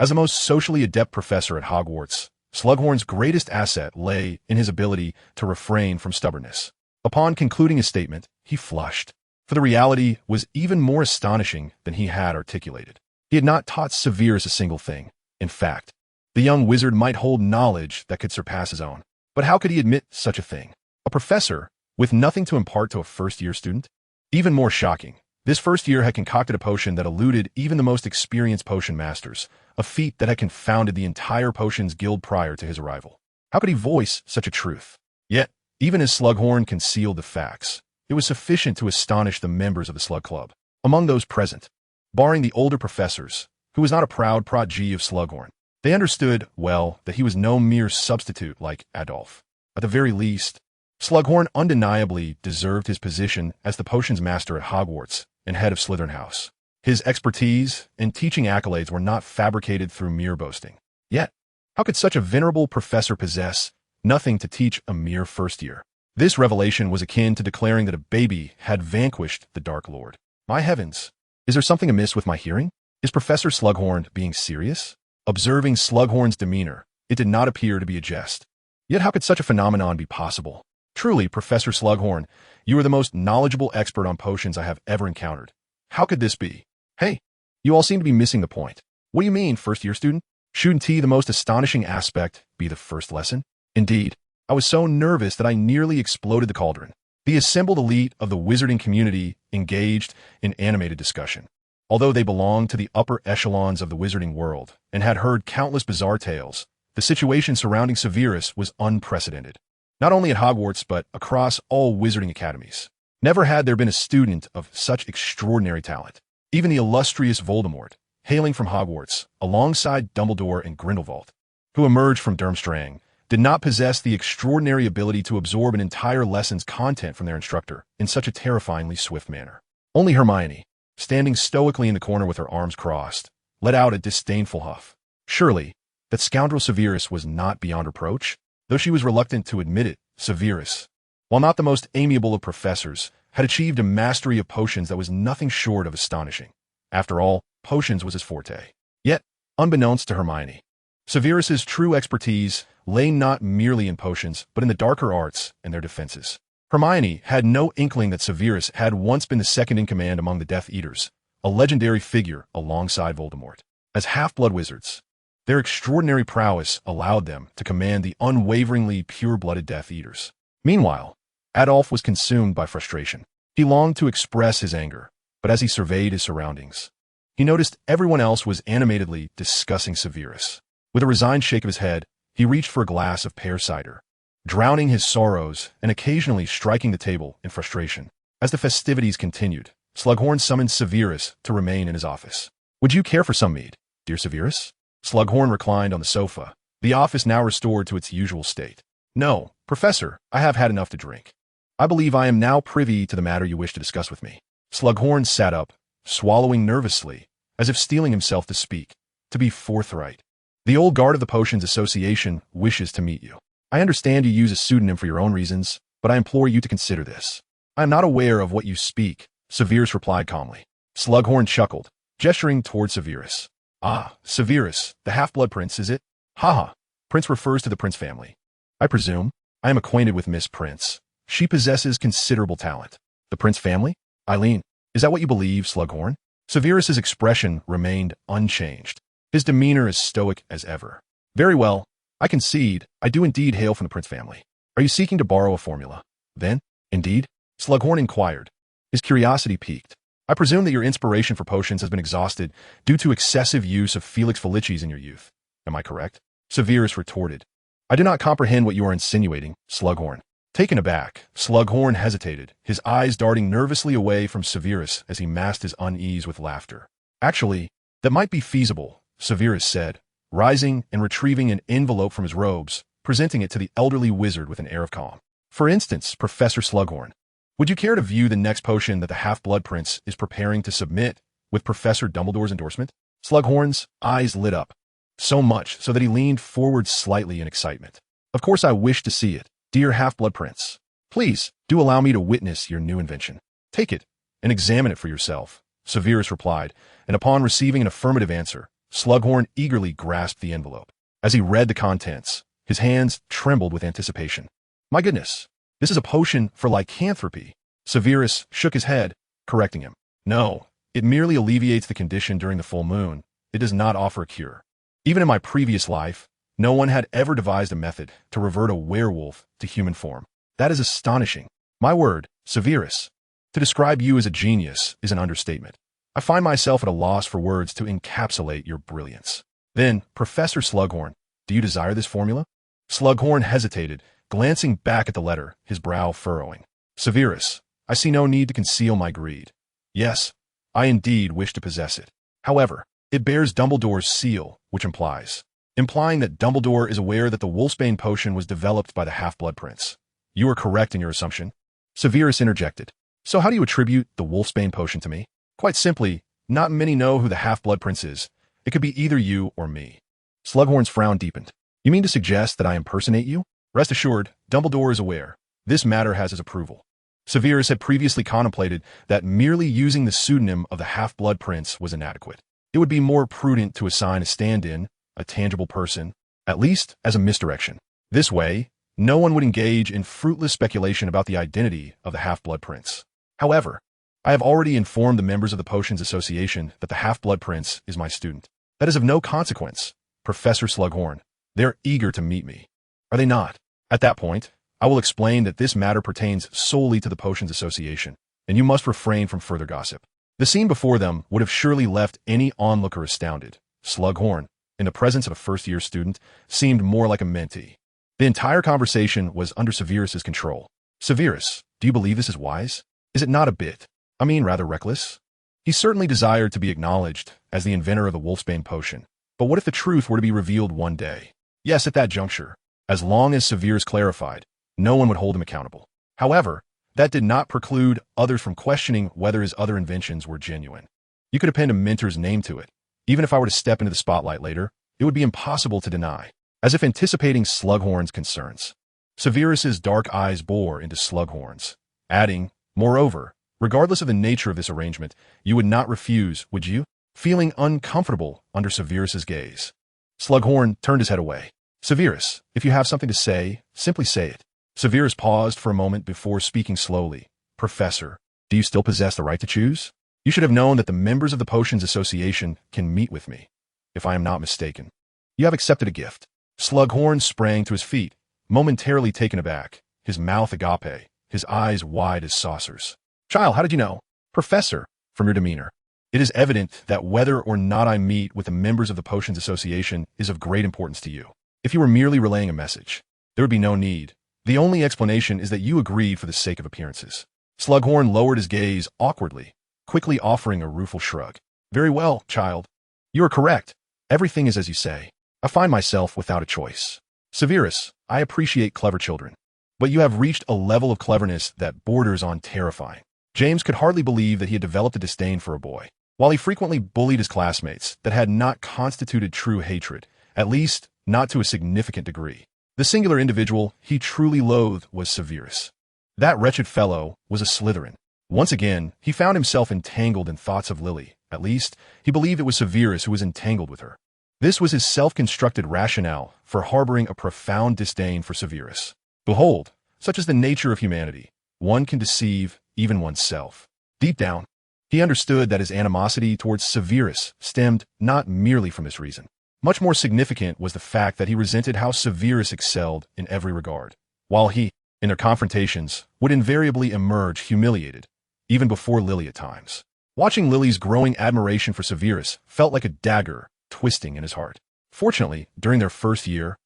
As the most socially adept professor at Hogwarts, Slughorn's greatest asset lay in his ability to refrain from stubbornness. Upon concluding his statement, he flushed, for the reality was even more astonishing than he had articulated. He had not taught Severus a single thing. In fact, the young wizard might hold knowledge that could surpass his own. But how could he admit such a thing? A professor with nothing to impart to a first-year student? Even more shocking, this first year had concocted a potion that eluded even the most experienced potion masters, a feat that had confounded the entire potions guild prior to his arrival. How could he voice such a truth? Yet, even as Slughorn concealed the facts, it was sufficient to astonish the members of the Slug Club. Among those present, barring the older professors, who was not a proud protégé of Slughorn, they understood, well, that he was no mere substitute like Adolph. At the very least, Slughorn undeniably deserved his position as the potions master at Hogwarts and head of Slytherin House. His expertise and teaching accolades were not fabricated through mere boasting. Yet, how could such a venerable professor possess nothing to teach a mere first year? This revelation was akin to declaring that a baby had vanquished the Dark Lord. My heavens, is there something amiss with my hearing? Is Professor Slughorn being serious? Observing Slughorn's demeanor, it did not appear to be a jest. Yet how could such a phenomenon be possible? Truly, Professor Slughorn, you are the most knowledgeable expert on potions I have ever encountered. How could this be? Hey, you all seem to be missing the point. What do you mean, first-year student? Shouldn't the most astonishing aspect be the first lesson? Indeed, I was so nervous that I nearly exploded the cauldron. The assembled elite of the wizarding community engaged in animated discussion. Although they belonged to the upper echelons of the wizarding world and had heard countless bizarre tales, the situation surrounding Severus was unprecedented. Not only at Hogwarts, but across all wizarding academies. Never had there been a student of such extraordinary talent. Even the illustrious Voldemort, hailing from Hogwarts, alongside Dumbledore and Grindelwald, who emerged from Durmstrang, did not possess the extraordinary ability to absorb an entire lesson's content from their instructor in such a terrifyingly swift manner. Only Hermione, standing stoically in the corner with her arms crossed, let out a disdainful huff. Surely, that scoundrel Severus was not beyond reproach? Though she was reluctant to admit it, Severus, while not the most amiable of professors, had achieved a mastery of potions that was nothing short of astonishing. After all, potions was his forte. Yet, unbeknownst to Hermione, Severus's true expertise lay not merely in potions, but in the darker arts and their defenses. Hermione had no inkling that Severus had once been the second in command among the Death Eaters, a legendary figure alongside Voldemort. As half-blood wizards, their extraordinary prowess allowed them to command the unwaveringly pure-blooded Death Eaters. Meanwhile, Adolph was consumed by frustration. He longed to express his anger, but as he surveyed his surroundings, he noticed everyone else was animatedly discussing Severus. With a resigned shake of his head, he reached for a glass of pear cider, drowning his sorrows and occasionally striking the table in frustration. As the festivities continued, Slughorn summoned Severus to remain in his office. Would you care for some mead, dear Severus? Slughorn reclined on the sofa, the office now restored to its usual state. No, Professor, I have had enough to drink. I believe I am now privy to the matter you wish to discuss with me. Slughorn sat up, swallowing nervously, as if steeling himself to speak, to be forthright. The old guard of the Potions Association wishes to meet you. I understand you use a pseudonym for your own reasons, but I implore you to consider this. I am not aware of what you speak, Severus replied calmly. Slughorn chuckled, gesturing toward Severus. Ah, Severus, the half-blood prince, is it? Haha. Prince refers to the Prince family. I presume. I am acquainted with Miss Prince. She possesses considerable talent. The Prince family? Eileen, is that what you believe, Slughorn? Severus's expression remained unchanged. His demeanor as stoic as ever. Very well. I concede, I do indeed hail from the Prince family. Are you seeking to borrow a formula? Then, indeed? Slughorn inquired. His curiosity piqued. I presume that your inspiration for potions has been exhausted due to excessive use of Felix Felicis in your youth. Am I correct? Severus retorted. I do not comprehend what you are insinuating, Slughorn. Taken aback, Slughorn hesitated, his eyes darting nervously away from Severus as he masked his unease with laughter. Actually, that might be feasible, Severus said, rising and retrieving an envelope from his robes, presenting it to the elderly wizard with an air of calm. For instance, Professor Slughorn, would you care to view the next potion that the Half-Blood Prince is preparing to submit with Professor Dumbledore's endorsement? Slughorn's eyes lit up, so much so that he leaned forward slightly in excitement. Of course I wish to see it, dear Half-Blood Prince. Please, do allow me to witness your new invention. Take it and examine it for yourself, Severus replied, and upon receiving an affirmative answer, Slughorn eagerly grasped the envelope. As he read the contents, his hands trembled with anticipation. My goodness, this is a potion for lycanthropy. Severus shook his head, correcting him. No, it merely alleviates the condition during the full moon. It does not offer a cure. Even in my previous life, no one had ever devised a method to revert a werewolf to human form. That is astonishing. My word, Severus. To describe you as a genius is an understatement. I find myself at a loss for words to encapsulate your brilliance. Then, Professor Slughorn, do you desire this formula? Slughorn hesitated, glancing back at the letter, his brow furrowing. Severus, I see no need to conceal my greed. Yes, I indeed wish to possess it. However, it bears Dumbledore's seal, which implying that Dumbledore is aware that the Wolfsbane potion was developed by the Half-Blood Prince. You are correct in your assumption. Severus interjected. So how do you attribute the Wolfsbane potion to me? Quite simply, not many know who the Half-Blood Prince is. It could be either you or me. Slughorn's frown deepened. You mean to suggest that I impersonate you? Rest assured, Dumbledore is aware. This matter has his approval. Severus had previously contemplated that merely using the pseudonym of the Half-Blood Prince was inadequate. It would be more prudent to assign a stand-in, a tangible person, at least as a misdirection. This way, no one would engage in fruitless speculation about the identity of the Half-Blood Prince. However, I have already informed the members of the Potions Association that the Half-Blood Prince is my student. That is of no consequence, Professor Slughorn. They're eager to meet me. Are they not? At that point, I will explain that this matter pertains solely to the Potions Association, and you must refrain from further gossip. The scene before them would have surely left any onlooker astounded. Slughorn, in the presence of a first-year student, seemed more like a mentee. The entire conversation was under Severus's control. Severus, do you believe this is wise? Is it not a bit, rather reckless? He certainly desired to be acknowledged as the inventor of the Wolfsbane potion. But what if the truth were to be revealed one day? Yes, at that juncture, as long as Severus clarified, no one would hold him accountable. However, that did not preclude others from questioning whether his other inventions were genuine. You could append a mentor's name to it. Even if I were to step into the spotlight later, it would be impossible to deny, as if anticipating Slughorn's concerns. Severus's dark eyes bore into Slughorn's, adding, moreover, regardless of the nature of this arrangement, you would not refuse, would you? Feeling uncomfortable under Severus's gaze. Slughorn turned his head away. Severus, if you have something to say, simply say it. Severus paused for a moment before speaking slowly. Professor, do you still possess the right to choose? You should have known that the members of the Potions Association can meet with me, if I am not mistaken. You have accepted a gift. Slughorn sprang to his feet, momentarily taken aback, his mouth agape, his eyes wide as saucers. Child, how did you know? Professor, from your demeanor. It is evident that whether or not I meet with the members of the Potions Association is of great importance to you. If you were merely relaying a message, there would be no need. The only explanation is that you agreed for the sake of appearances. Slughorn lowered his gaze awkwardly, quickly offering a rueful shrug. Very well, child. You are correct. Everything is as you say. I find myself without a choice. Severus, I appreciate clever children. But you have reached a level of cleverness that borders on terrifying. James could hardly believe that he had developed a disdain for a boy. While he frequently bullied his classmates, that had not constituted true hatred, at least not to a significant degree. The singular individual he truly loathed was Severus. That wretched fellow was a Slytherin. Once again, he found himself entangled in thoughts of Lily. At least, he believed it was Severus who was entangled with her. This was his self-constructed rationale for harboring a profound disdain for Severus. Behold, such is the nature of humanity. One can deceive even oneself. Deep down, he understood that his animosity towards Severus stemmed not merely from this reason. Much more significant was the fact that he resented how Severus excelled in every regard, while he, in their confrontations, would invariably emerge humiliated, even before Lily at times. Watching Lily's growing admiration for Severus felt like a dagger twisting in his heart. Fortunately, during their first year,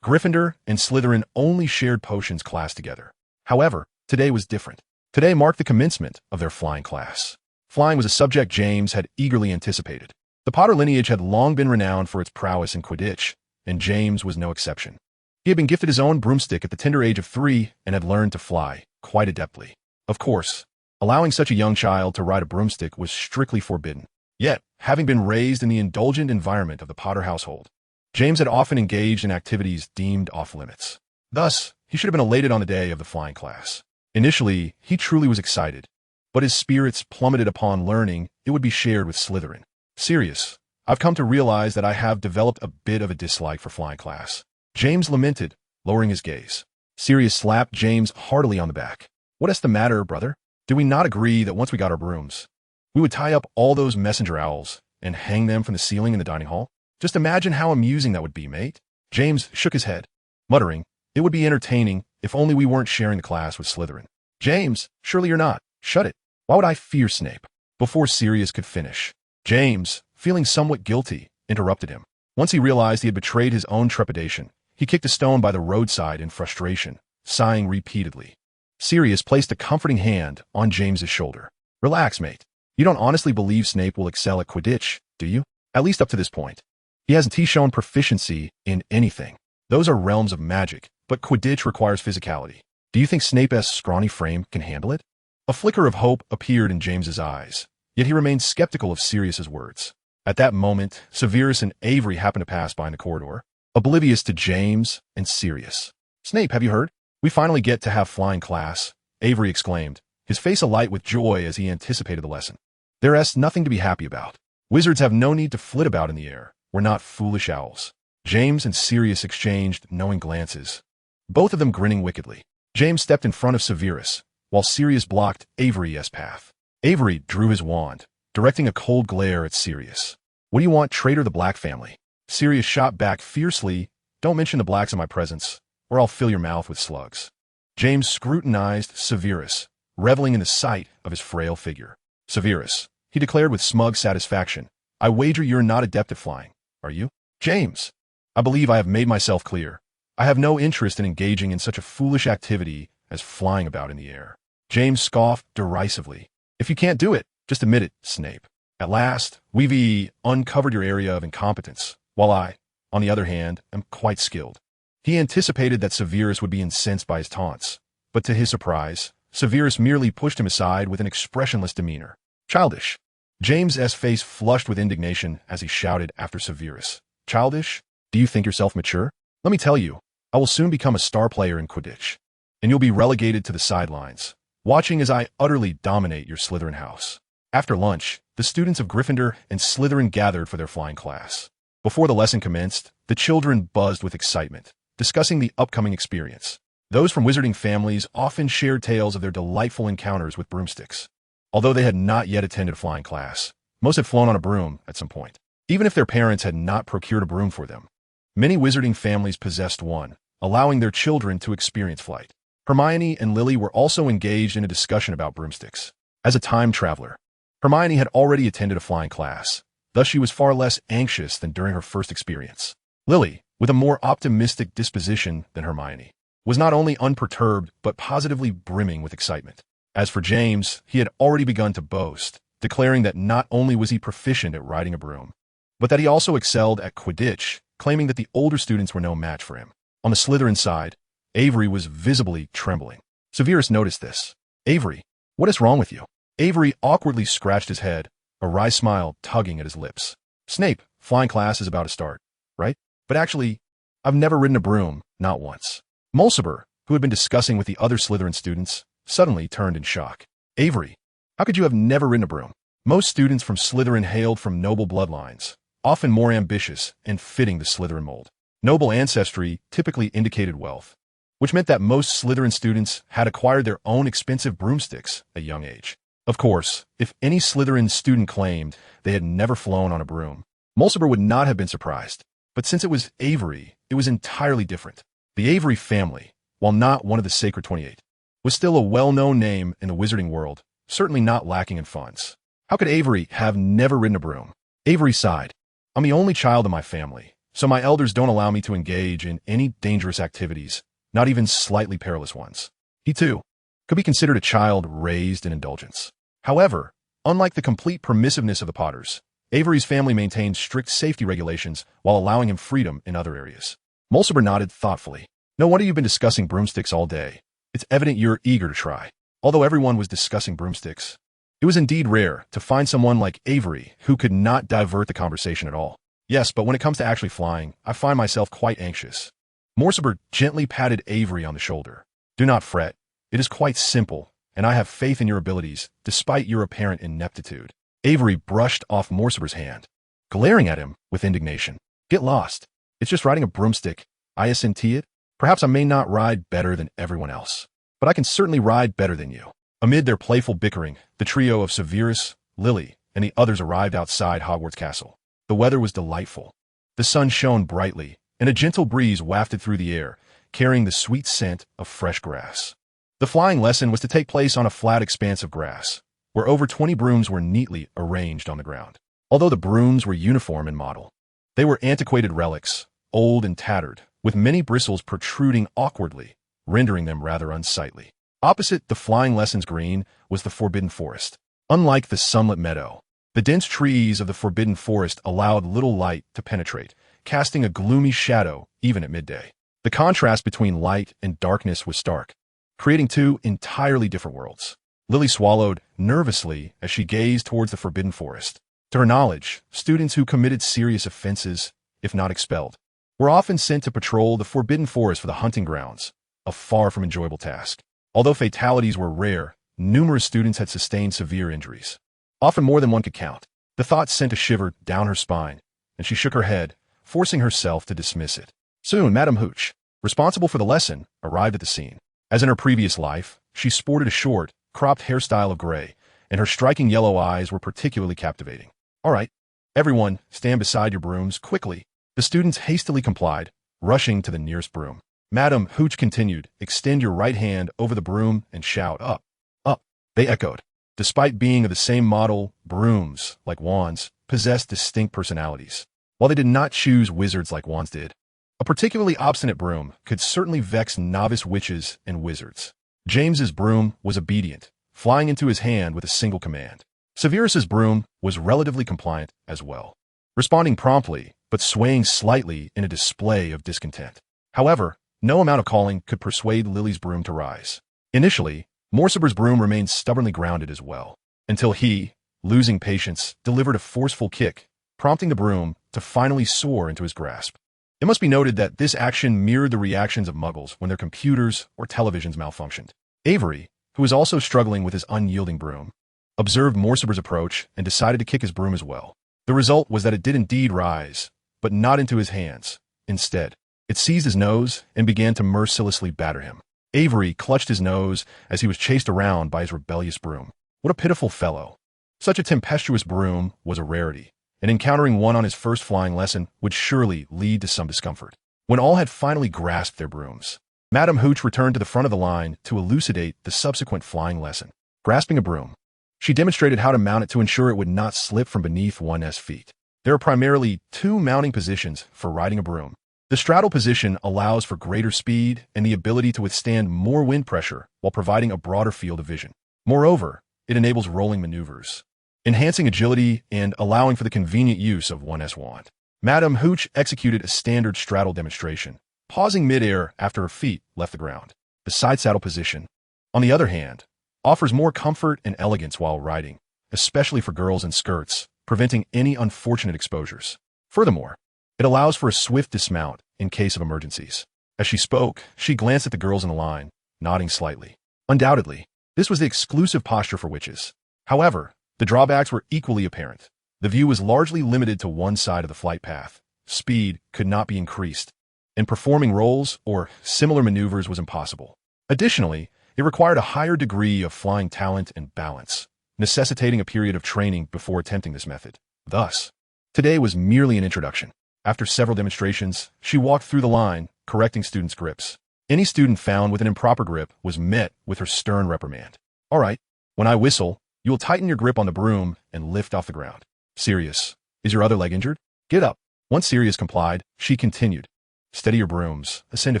Gryffindor and Slytherin only shared potions class together. However, today was different. Today marked the commencement of their flying class. Flying was a subject James had eagerly anticipated. The Potter lineage had long been renowned for its prowess in Quidditch, and James was no exception. He had been gifted his own broomstick at the tender age of 3 and had learned to fly quite adeptly. Of course, allowing such a young child to ride a broomstick was strictly forbidden. Yet, having been raised in the indulgent environment of the Potter household, James had often engaged in activities deemed off-limits. Thus, he should have been elated on the day of the flying class. Initially, he truly was excited, but his spirits plummeted upon learning it would be shared with Slytherin. Sirius, I've come to realize that I have developed a bit of a dislike for flying class. James lamented, lowering his gaze. Sirius slapped James heartily on the back. What is the matter, brother? Do we not agree that once we got our brooms, we would tie up all those messenger owls and hang them from the ceiling in the dining hall? Just imagine how amusing that would be, mate. James shook his head, muttering, it would be entertaining if only we weren't sharing the class with Slytherin. James, surely you're not. Shut it. Why would I fear Snape? Before Sirius could finish, James, feeling somewhat guilty, interrupted him. Once he realized he had betrayed his own trepidation, he kicked a stone by the roadside in frustration, sighing repeatedly. Sirius placed a comforting hand on James's shoulder. Relax, mate. You don't honestly believe Snape will excel at Quidditch, do you? At least up to this point. He hasn't shown proficiency in anything. Those are realms of magic, but Quidditch requires physicality. Do you think Snape's scrawny frame can handle it? A flicker of hope appeared in James's eyes, yet he remained skeptical of Sirius's words. At that moment, Severus and Avery happened to pass by in the corridor, oblivious to James and Sirius. Snape, have you heard? We finally get to have flying class, Avery exclaimed, his face alight with joy as he anticipated the lesson. There's nothing to be happy about. Wizards have no need to flit about in the air. We're not foolish owls. James and Sirius exchanged knowing glances, both of them grinning wickedly. James stepped in front of Severus, while Sirius blocked Avery's path. Avery drew his wand, directing a cold glare at Sirius. What do you want, traitor the Black family? Sirius shot back fiercely, don't mention the Blacks in my presence, or I'll fill your mouth with slugs. James scrutinized Severus, reveling in the sight of his frail figure. Severus, he declared with smug satisfaction, I wager you're not adept at flying, are you? James, I believe I have made myself clear. I have no interest in engaging in such a foolish activity as flying about in the air. James scoffed derisively. If you can't do it, just admit it, Snape. At last, we've uncovered your area of incompetence, while I, on the other hand, am quite skilled. He anticipated that Severus would be incensed by his taunts, but to his surprise, Severus merely pushed him aside with an expressionless demeanor. Childish. James's face flushed with indignation as he shouted after Severus. Childish? Do you think yourself mature? Let me tell you, I will soon become a star player in Quidditch, and you'll be relegated to the sidelines, watching as I utterly dominate your Slytherin house. After lunch, the students of Gryffindor and Slytherin gathered for their flying class. Before the lesson commenced, the children buzzed with excitement, discussing the upcoming experience. Those from wizarding families often shared tales of their delightful encounters with broomsticks. Although they had not yet attended a flying class, most had flown on a broom at some point, even if their parents had not procured a broom for them. Many wizarding families possessed one, allowing their children to experience flight. Hermione and Lily were also engaged in a discussion about broomsticks. As a time traveler, Hermione had already attended a flying class, thus she was far less anxious than during her first experience. Lily, with a more optimistic disposition than Hermione, was not only unperturbed but positively brimming with excitement. As for James, he had already begun to boast, declaring that not only was he proficient at riding a broom, but that he also excelled at Quidditch, claiming that the older students were no match for him. On the Slytherin side, Avery was visibly trembling. Severus noticed this. "Avery, what is wrong with you?" Avery awkwardly scratched his head, a wry smile tugging at his lips. "Snape, flying class is about to start, right? But actually, I've never ridden a broom, not once." Mulciber, who had been discussing with the other Slytherin students, suddenly turned in shock. "Avery, how could you have never ridden a broom?" Most students from Slytherin hailed from noble bloodlines, often more ambitious and fitting the Slytherin mold. Noble ancestry typically indicated wealth, which meant that most Slytherin students had acquired their own expensive broomsticks at a young age. Of course, if any Slytherin student claimed they had never flown on a broom, Mulciber would not have been surprised. But since it was Avery, it was entirely different. The Avery family, while not one of the Sacred 28, was still a well-known name in the wizarding world, certainly not lacking in funds. How could Avery have never ridden a broom? Avery sighed. "I'm the only child in my family, so my elders don't allow me to engage in any dangerous activities, not even slightly perilous ones." He, too, could be considered a child raised in indulgence. However, unlike the complete permissiveness of the Potters, Avery's family maintained strict safety regulations while allowing him freedom in other areas. Mulciber nodded thoughtfully. "No wonder you've been discussing broomsticks all day. It's evident you're eager to try." Although everyone was discussing broomsticks, it was indeed rare to find someone like Avery who could not divert the conversation at all. "Yes, but when it comes to actually flying, I find myself quite anxious." Mulciber gently patted Avery on the shoulder. "Do not fret. It is quite simple, and I have faith in your abilities, despite your apparent ineptitude." Avery brushed off Mulciber's hand, glaring at him with indignation. "Get lost. It's just riding a broomstick. I assent it. Perhaps I may not ride better than everyone else, but I can certainly ride better than you." Amid their playful bickering, the trio of Severus, Lily, and the others arrived outside Hogwarts Castle. The weather was delightful. The sun shone brightly, and a gentle breeze wafted through the air, carrying the sweet scent of fresh grass. The flying lesson was to take place on a flat expanse of grass, where over 20 brooms were neatly arranged on the ground. Although the brooms were uniform in model, they were antiquated relics, old and tattered, with many bristles protruding awkwardly, rendering them rather unsightly. Opposite the flying lessons green was the Forbidden Forest. Unlike the sunlit meadow, the dense trees of the Forbidden Forest allowed little light to penetrate, casting a gloomy shadow even at midday. The contrast between light and darkness was stark, creating two entirely different worlds. Lily swallowed nervously as she gazed towards the Forbidden Forest. To her knowledge, students who committed serious offenses, if not expelled, were often sent to patrol the Forbidden Forest for the hunting grounds, a far from enjoyable task. Although fatalities were rare, numerous students had sustained severe injuries, often more than one could count. The thought sent a shiver down her spine, and she shook her head, forcing herself to dismiss it. Soon, Madame Hooch, responsible for the lesson, arrived at the scene. As in her previous life, she sported a short, cropped hairstyle of gray, and her striking yellow eyes were particularly captivating. "All right, everyone, stand beside your brooms, quickly." The students hastily complied, rushing to the nearest broom. Madame Hooch continued, "Extend your right hand over the broom and shout, 'Up, up.'" They echoed. Despite being of the same model, brooms, like wands, possessed distinct personalities. While they did not choose wizards like wands did, a particularly obstinate broom could certainly vex novice witches and wizards. James's broom was obedient, flying into his hand with a single command. Severus's broom was relatively compliant as well, responding promptly, but swaying slightly in a display of discontent. However, no amount of calling could persuade Lily's broom to rise. Initially, Mulciber's broom remained stubbornly grounded as well, until he, losing patience, delivered a forceful kick, prompting the broom to finally soar into his grasp. It must be noted that this action mirrored the reactions of Muggles when their computers or televisions malfunctioned. Avery, who was also struggling with his unyielding broom, observed Mulciber's approach and decided to kick his broom as well. The result was that it did indeed rise, but not into his hands. Instead, it seized his nose and began to mercilessly batter him. Avery clutched his nose as he was chased around by his rebellious broom. What a pitiful fellow. Such a tempestuous broom was a rarity, and encountering one on his first flying lesson would surely lead to some discomfort. When all had finally grasped their brooms, Madame Hooch returned to the front of the line to elucidate the subsequent flying lesson. Grasping a broom, she demonstrated how to mount it to ensure it would not slip from beneath one's feet. There are primarily two mounting positions for riding a broom. The straddle position allows for greater speed and the ability to withstand more wind pressure while providing a broader field of vision. Moreover, it enables rolling maneuvers. enhancing agility and allowing for the convenient use of one's wand. Madame Hooch executed a standard straddle demonstration, pausing midair after her feet left the ground. The side saddle position, on the other hand, offers more comfort and elegance while riding, especially for girls in skirts, preventing any unfortunate exposures. Furthermore, it allows for a swift dismount in case of emergencies. As she spoke, she glanced at the girls in the line, nodding slightly. Undoubtedly, this was the exclusive posture for witches. However, the drawbacks were equally apparent. The view was largely limited to one side of the flight path. Speed could not be increased, and performing rolls or similar maneuvers was impossible. Additionally, it required a higher degree of flying talent and balance, necessitating a period of training before attempting this method. Thus, today was merely an introduction. After several demonstrations, she walked through the line, correcting students' grips. Any student found with an improper grip was met with her stern reprimand. All right, when I whistle, you will tighten your grip on the broom and lift off the ground. Sirius, is your other leg injured? Get up. Once Sirius complied, she continued. Steady your brooms, ascend a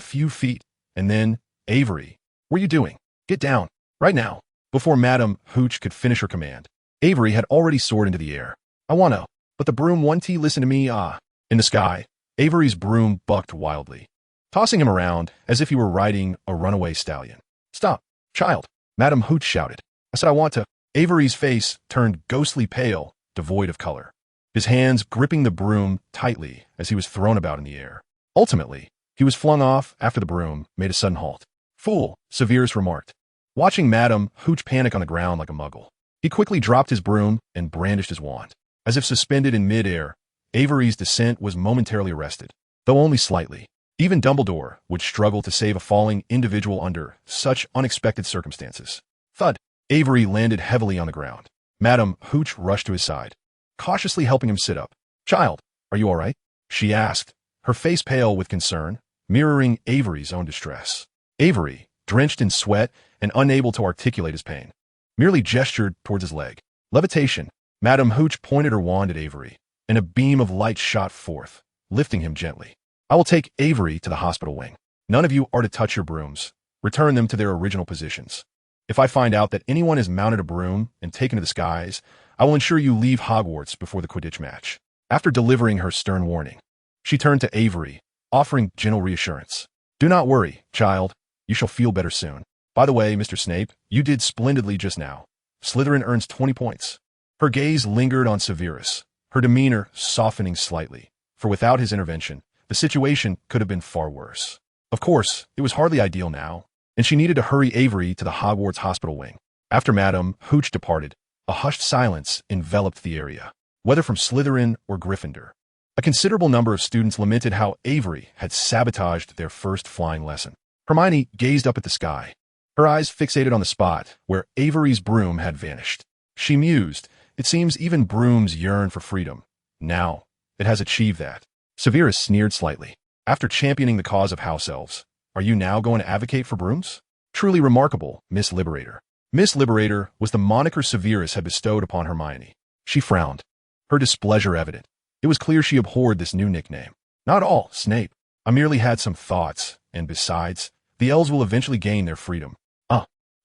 few feet, and then, Avery, what are you doing? Get down, right now. Before Madame Hooch could finish her command, Avery had already soared into the air. I want to, but the broom 1T listen to me, In the sky, Avery's broom bucked wildly, tossing him around as if he were riding a runaway stallion. Stop, child, Madame Hooch shouted. I said I want to. Avery's face turned ghostly pale, devoid of color, his hands gripping the broom tightly as he was thrown about in the air. Ultimately, he was flung off after the broom made a sudden halt. Fool, Severus remarked, watching Madame Hooch panic on the ground like a muggle. He quickly dropped his broom and brandished his wand. As if suspended in midair, Avery's descent was momentarily arrested, though only slightly. Even Dumbledore would struggle to save a falling individual under such unexpected circumstances. Thud! Avery landed heavily on the ground. Madame Hooch rushed to his side, cautiously helping him sit up. Child, are you all right? She asked, her face pale with concern, mirroring Avery's own distress. Avery, drenched in sweat and unable to articulate his pain, merely gestured towards his leg. Levitation. Madame Hooch pointed her wand at Avery, and a beam of light shot forth, lifting him gently. I will take Avery to the hospital wing. None of you are to touch your brooms. Return them to their original positions. If I find out that anyone has mounted a broom and taken to the skies, I will ensure you leave Hogwarts before the Quidditch match. After delivering her stern warning, she turned to Avery, offering gentle reassurance. Do not worry, child. You shall feel better soon. By the way, Mr. Snape, you did splendidly just now. Slytherin earns 20 points. Her gaze lingered on Severus, her demeanor softening slightly, for without his intervention, the situation could have been far worse. Of course, it was hardly ideal now, and she needed to hurry Avery to the Hogwarts hospital wing. After Madame Hooch departed, a hushed silence enveloped the area, whether from Slytherin or Gryffindor. A considerable number of students lamented how Avery had sabotaged their first flying lesson. Hermione gazed up at the sky, her eyes fixated on the spot where Avery's broom had vanished. She mused, it seems even brooms yearn for freedom. Now, it has achieved that. Severus sneered slightly. After championing the cause of house elves, are you now going to advocate for brooms? Truly remarkable, Miss Liberator. Miss Liberator was the moniker Severus had bestowed upon Hermione. She frowned, her displeasure evident. It was clear she abhorred this new nickname. Not all, Snape. I merely had some thoughts, and besides, the elves will eventually gain their freedom.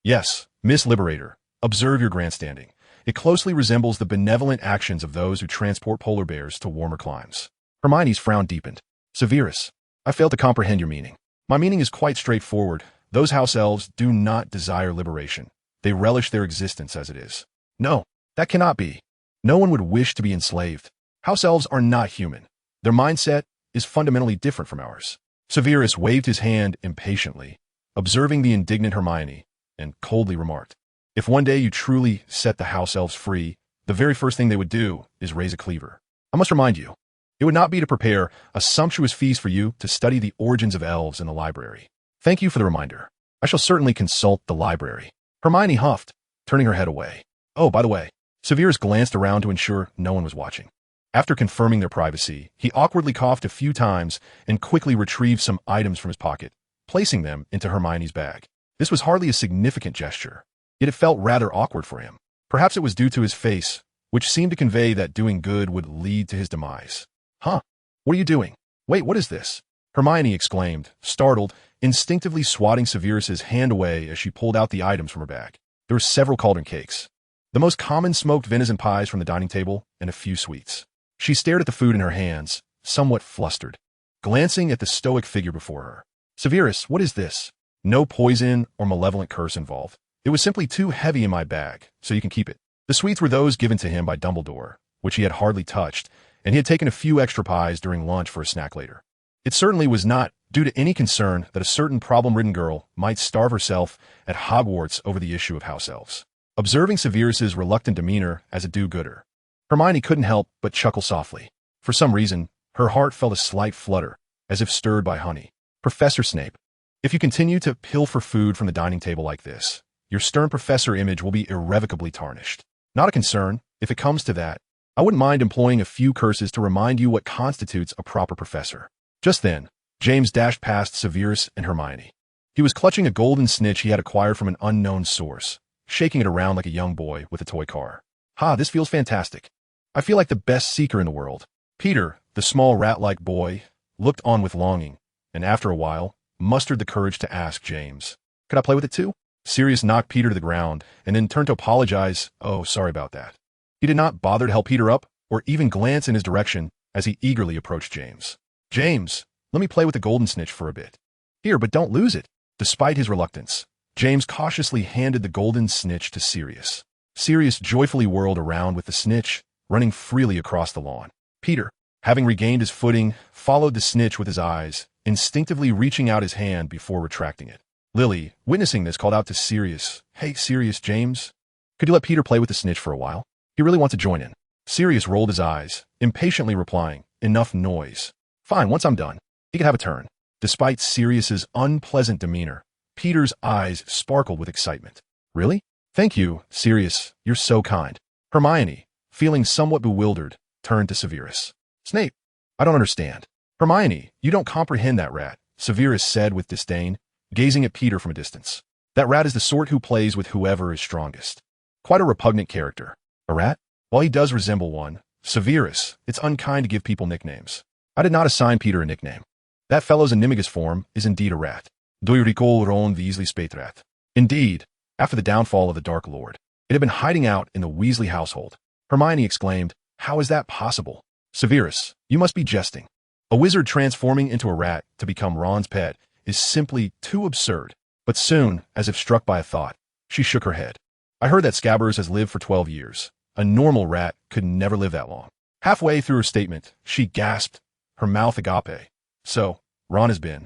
Yes, Miss Liberator. Observe your grandstanding. It closely resembles the benevolent actions of those who transport polar bears to warmer climes. Hermione's frown deepened. Severus, I fail to comprehend your meaning. My meaning is quite straightforward. Those house elves do not desire liberation. They relish their existence as it is. No, that cannot be. No one would wish to be enslaved. House elves are not human. Their mindset is fundamentally different from ours. Severus waved his hand impatiently, observing the indignant Hermione, and coldly remarked, if one day you truly set the house elves free, the very first thing they would do is raise a cleaver. I must remind you, it would not be to prepare a sumptuous feast for you to study the origins of elves in the library. Thank you for the reminder. I shall certainly consult the library. Hermione huffed, turning her head away. Oh, by the way, Severus glanced around to ensure no one was watching. After confirming their privacy, he awkwardly coughed a few times and quickly retrieved some items from his pocket, placing them into Hermione's bag. This was hardly a significant gesture, yet it felt rather awkward for him. Perhaps it was due to his face, which seemed to convey that doing good would lead to his demise. Huh? What are you doing? Wait, what is this? Hermione exclaimed, startled, instinctively swatting Severus's hand away as she pulled out the items from her bag. There were several cauldron cakes, The most common smoked venison pies from the dining table and a few sweets. She stared at the food in her hands, somewhat flustered, glancing at the stoic figure before her. Severus, what is this? No poison or malevolent curse involved. It was simply too heavy in my bag, so you can keep it. The sweets were those given to him by Dumbledore, which he had hardly touched, and he had taken a few extra pies during lunch for a snack later. It certainly was not due to any concern that a certain problem-ridden girl might starve herself at Hogwarts over the issue of house elves. Observing Severus's reluctant demeanor as a do-gooder, Hermione couldn't help but chuckle softly. For some reason, her heart felt a slight flutter, as if stirred by honey. Professor Snape, if you continue to pilfer food from the dining table like this, your stern professor image will be irrevocably tarnished. Not a concern, if it comes to that. I wouldn't mind employing a few curses to remind you what constitutes a proper professor. Just then, James dashed past Severus and Hermione. He was clutching a golden snitch he had acquired from an unknown source, shaking it around like a young boy with a toy car. Ha, this feels fantastic. I feel like the best seeker in the world. Peter, the small rat-like boy, looked on with longing, and after a while, mustered the courage to ask James, "Could I play with it too?" Sirius knocked Peter to the ground, and then turned to apologize. "Oh, sorry about that." He did not bother to help Peter up, or even glance in his direction as he eagerly approached James. "James, let me play with the golden snitch for a bit." "Here, but don't lose it." Despite his reluctance, James cautiously handed the golden snitch to Sirius. Sirius joyfully whirled around with the snitch, running freely across the lawn. Peter, having regained his footing, followed the snitch with his eyes, instinctively reaching out his hand before retracting it. Lily, witnessing this, called out to Sirius, "Hey, Sirius, James, could you let Peter play with the snitch for a while? He really wants to join in." Sirius rolled his eyes, impatiently replying, "Enough noise. Fine, once I'm done, he can have a turn." Despite Sirius's unpleasant demeanor, Peter's eyes sparkled with excitement. "Really? Thank you, Sirius, you're so kind." Hermione, feeling somewhat bewildered, turned to Severus. "Snape, I don't understand." "Hermione, you don't comprehend that rat," Severus said with disdain, gazing at Peter from a distance. "That rat is the sort who plays with whoever is strongest. Quite a repugnant character. A rat? While he does resemble one, Severus, it's unkind to give people nicknames. I did not assign Peter a nickname. That fellow's animagus form is indeed a rat. Doirico Ron Weasley Spatrat. Indeed, after the downfall of the Dark Lord, it had been hiding out in the Weasley household." Hermione exclaimed, "How is that possible?" "Severus, you must be jesting. A wizard transforming into a rat to become Ron's pet is simply too absurd." But soon, as if struck by a thought, she shook her head. "I heard that Scabbers has lived for 12 years. A normal rat could never live that long." Halfway through her statement, she gasped, her mouth agape. "So, Ron has been."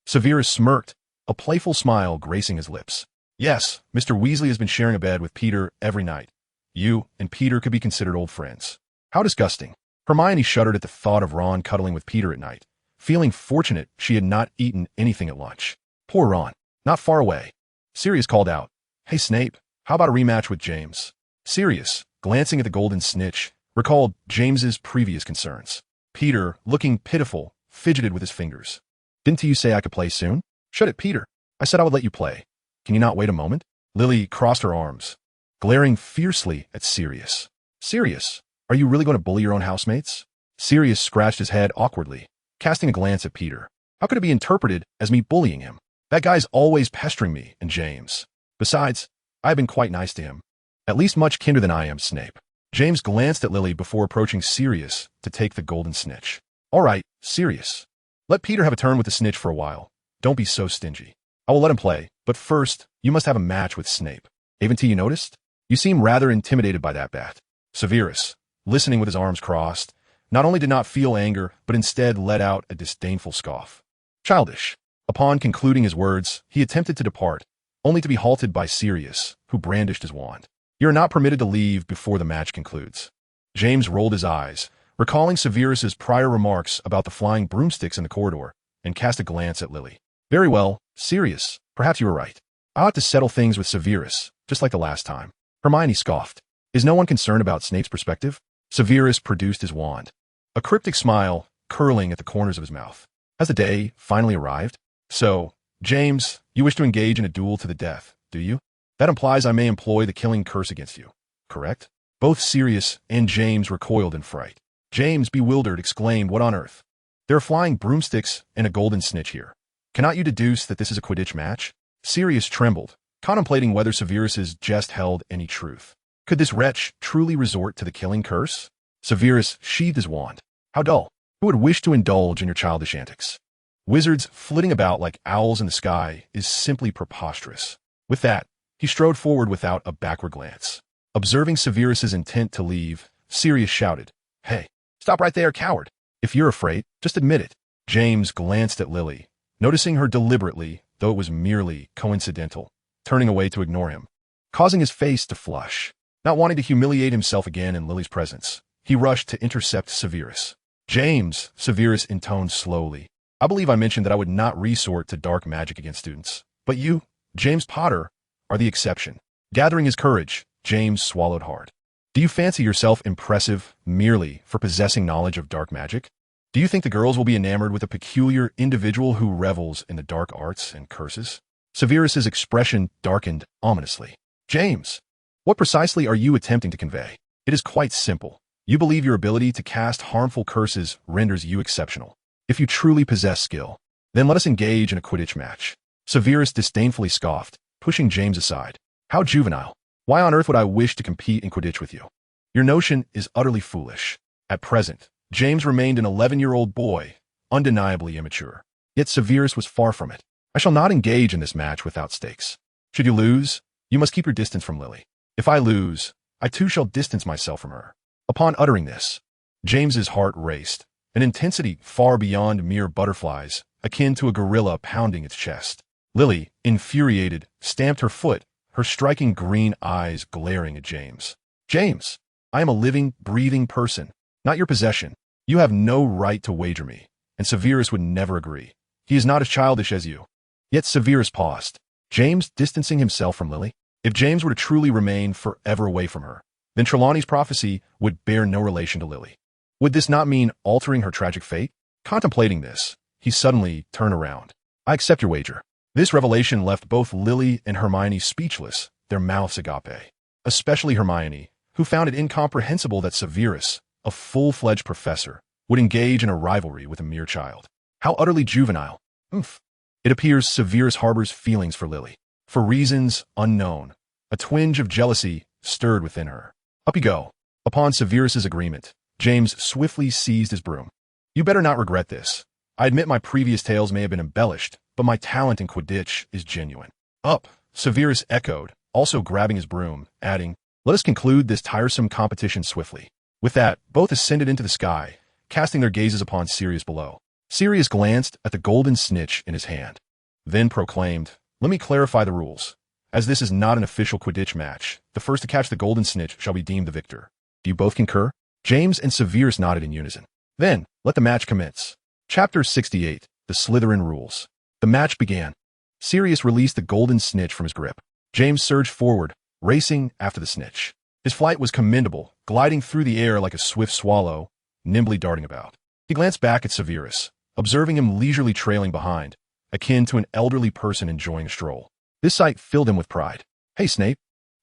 Severus smirked, a playful smile gracing his lips. "Yes, Mr. Weasley has been sharing a bed with Peter every night. You and Peter could be considered old friends." "How disgusting." Hermione shuddered at the thought of Ron cuddling with Peter at night, feeling fortunate she had not eaten anything at lunch. Poor Ron. Not far away, Sirius called out, "Hey Snape, how about a rematch with James?" Sirius, glancing at the golden snitch, recalled James's previous concerns. Peter, looking pitiful, fidgeted with his fingers. "Didn't you say I could play soon?" "Shut it, Peter. I said I would let you play. Can you not wait a moment?" Lily crossed her arms, glaring fiercely at Sirius. "Sirius, are you really going to bully your own housemates?" Sirius scratched his head awkwardly, casting a glance at Peter. "How could it be interpreted as me bullying him? That guy's always pestering me and James. Besides, I've been quite nice to him. At least much kinder than I am, Snape." James glanced at Lily before approaching Sirius to take the golden snitch. "All right, Sirius. Let Peter have a turn with the snitch for a while. Don't be so stingy. I will let him play, but first, you must have a match with Snape. Haven't you noticed? You seem rather intimidated by that bat." Severus, listening with his arms crossed, not only did not feel anger, but instead let out a disdainful scoff. "Childish." Upon concluding his words, he attempted to depart, only to be halted by Sirius, who brandished his wand. "You are not permitted to leave before the match concludes." James rolled his eyes, recalling Severus's prior remarks about the flying broomsticks in the corridor, and cast a glance at Lily. "Very well, Sirius, perhaps you were right. I ought to settle things with Severus, just like the last time." Hermione scoffed. "Is no one concerned about Snape's perspective?" Severus produced his wand, a cryptic smile curling at the corners of his mouth. "Has the day finally arrived? So, James, you wish to engage in a duel to the death, do you? That implies I may employ the killing curse against you, correct?" Both Sirius and James recoiled in fright. James, bewildered, exclaimed, "What on earth? There are flying broomsticks and a golden snitch here. Cannot you deduce that this is a Quidditch match?" Sirius trembled, contemplating whether Severus's jest held any truth. Could this wretch truly resort to the killing curse? Severus sheathed his wand. How dull. Who would wish to indulge in your childish antics? Wizards flitting about like owls in the sky is simply preposterous. With that, he strode forward without a backward glance. Observing Severus's intent to leave, Sirius shouted, "Hey, stop right there, coward. If you're afraid, just admit it." James glanced at Lily, noticing her deliberately, though it was merely coincidental, turning away to ignore him, causing his face to flush. Not wanting to humiliate himself again in Lily's presence, he rushed to intercept Severus. "James," Severus intoned slowly, "I believe I mentioned that I would not resort to dark magic against students. But you, James Potter, are the exception." Gathering his courage, James swallowed hard. "Do you fancy yourself impressive merely for possessing knowledge of dark magic? Do you think the girls will be enamored with a peculiar individual who revels in the dark arts and curses?" Severus's expression darkened ominously. "James, what precisely are you attempting to convey?" "It is quite simple. You believe your ability to cast harmful curses renders you exceptional. If you truly possess skill, then let us engage in a Quidditch match." Severus disdainfully scoffed, pushing James aside. "How juvenile. Why on earth would I wish to compete in Quidditch with you? Your notion is utterly foolish." At present, James remained an 11-year-old boy, undeniably immature. Yet Severus was far from it. "I shall not engage in this match without stakes. Should you lose, you must keep your distance from Lily. If I lose, I too shall distance myself from her." Upon uttering this, James's heart raced, an intensity far beyond mere butterflies, akin to a gorilla pounding its chest. Lily, infuriated, stamped her foot, her striking green eyes glaring at James. "James, I am a living, breathing person, not your possession. You have no right to wager me," and Severus would never agree. "He is not as childish as you." Yet Severus paused. James distancing himself from Lily? If James were to truly remain forever away from her, then Trelawney's prophecy would bear no relation to Lily. Would this not mean altering her tragic fate? Contemplating this, he suddenly turned around. "I accept your wager." This revelation left both Lily and Hermione speechless, their mouths agape. Especially Hermione, who found it incomprehensible that Severus, a full-fledged professor, would engage in a rivalry with a mere child. How utterly juvenile. It appears Severus harbors feelings for Lily. For reasons unknown, a twinge of jealousy stirred within her. Up you go. Upon Severus's agreement, James swiftly seized his broom. "You better not regret this. I admit my previous tales may have been embellished, but my talent in Quidditch is genuine." "Up," Severus echoed, also grabbing his broom, adding, "Let us conclude this tiresome competition swiftly." With that, both ascended into the sky, casting their gazes upon Sirius below. Sirius glanced at the golden snitch in his hand, then proclaimed, "Let me clarify the rules. As this is not an official Quidditch match, the first to catch the golden snitch shall be deemed the victor. Do you both concur?" James and Severus nodded in unison. "Then, let the match commence." Chapter 68, The Slytherin Rules. The match began. Sirius released the golden snitch from his grip. James surged forward, racing after the snitch. His flight was commendable, gliding through the air like a swift swallow, nimbly darting about. He glanced back at Severus, observing him leisurely trailing behind, akin to an elderly person enjoying a stroll. This sight filled him with pride. "Hey, Snape,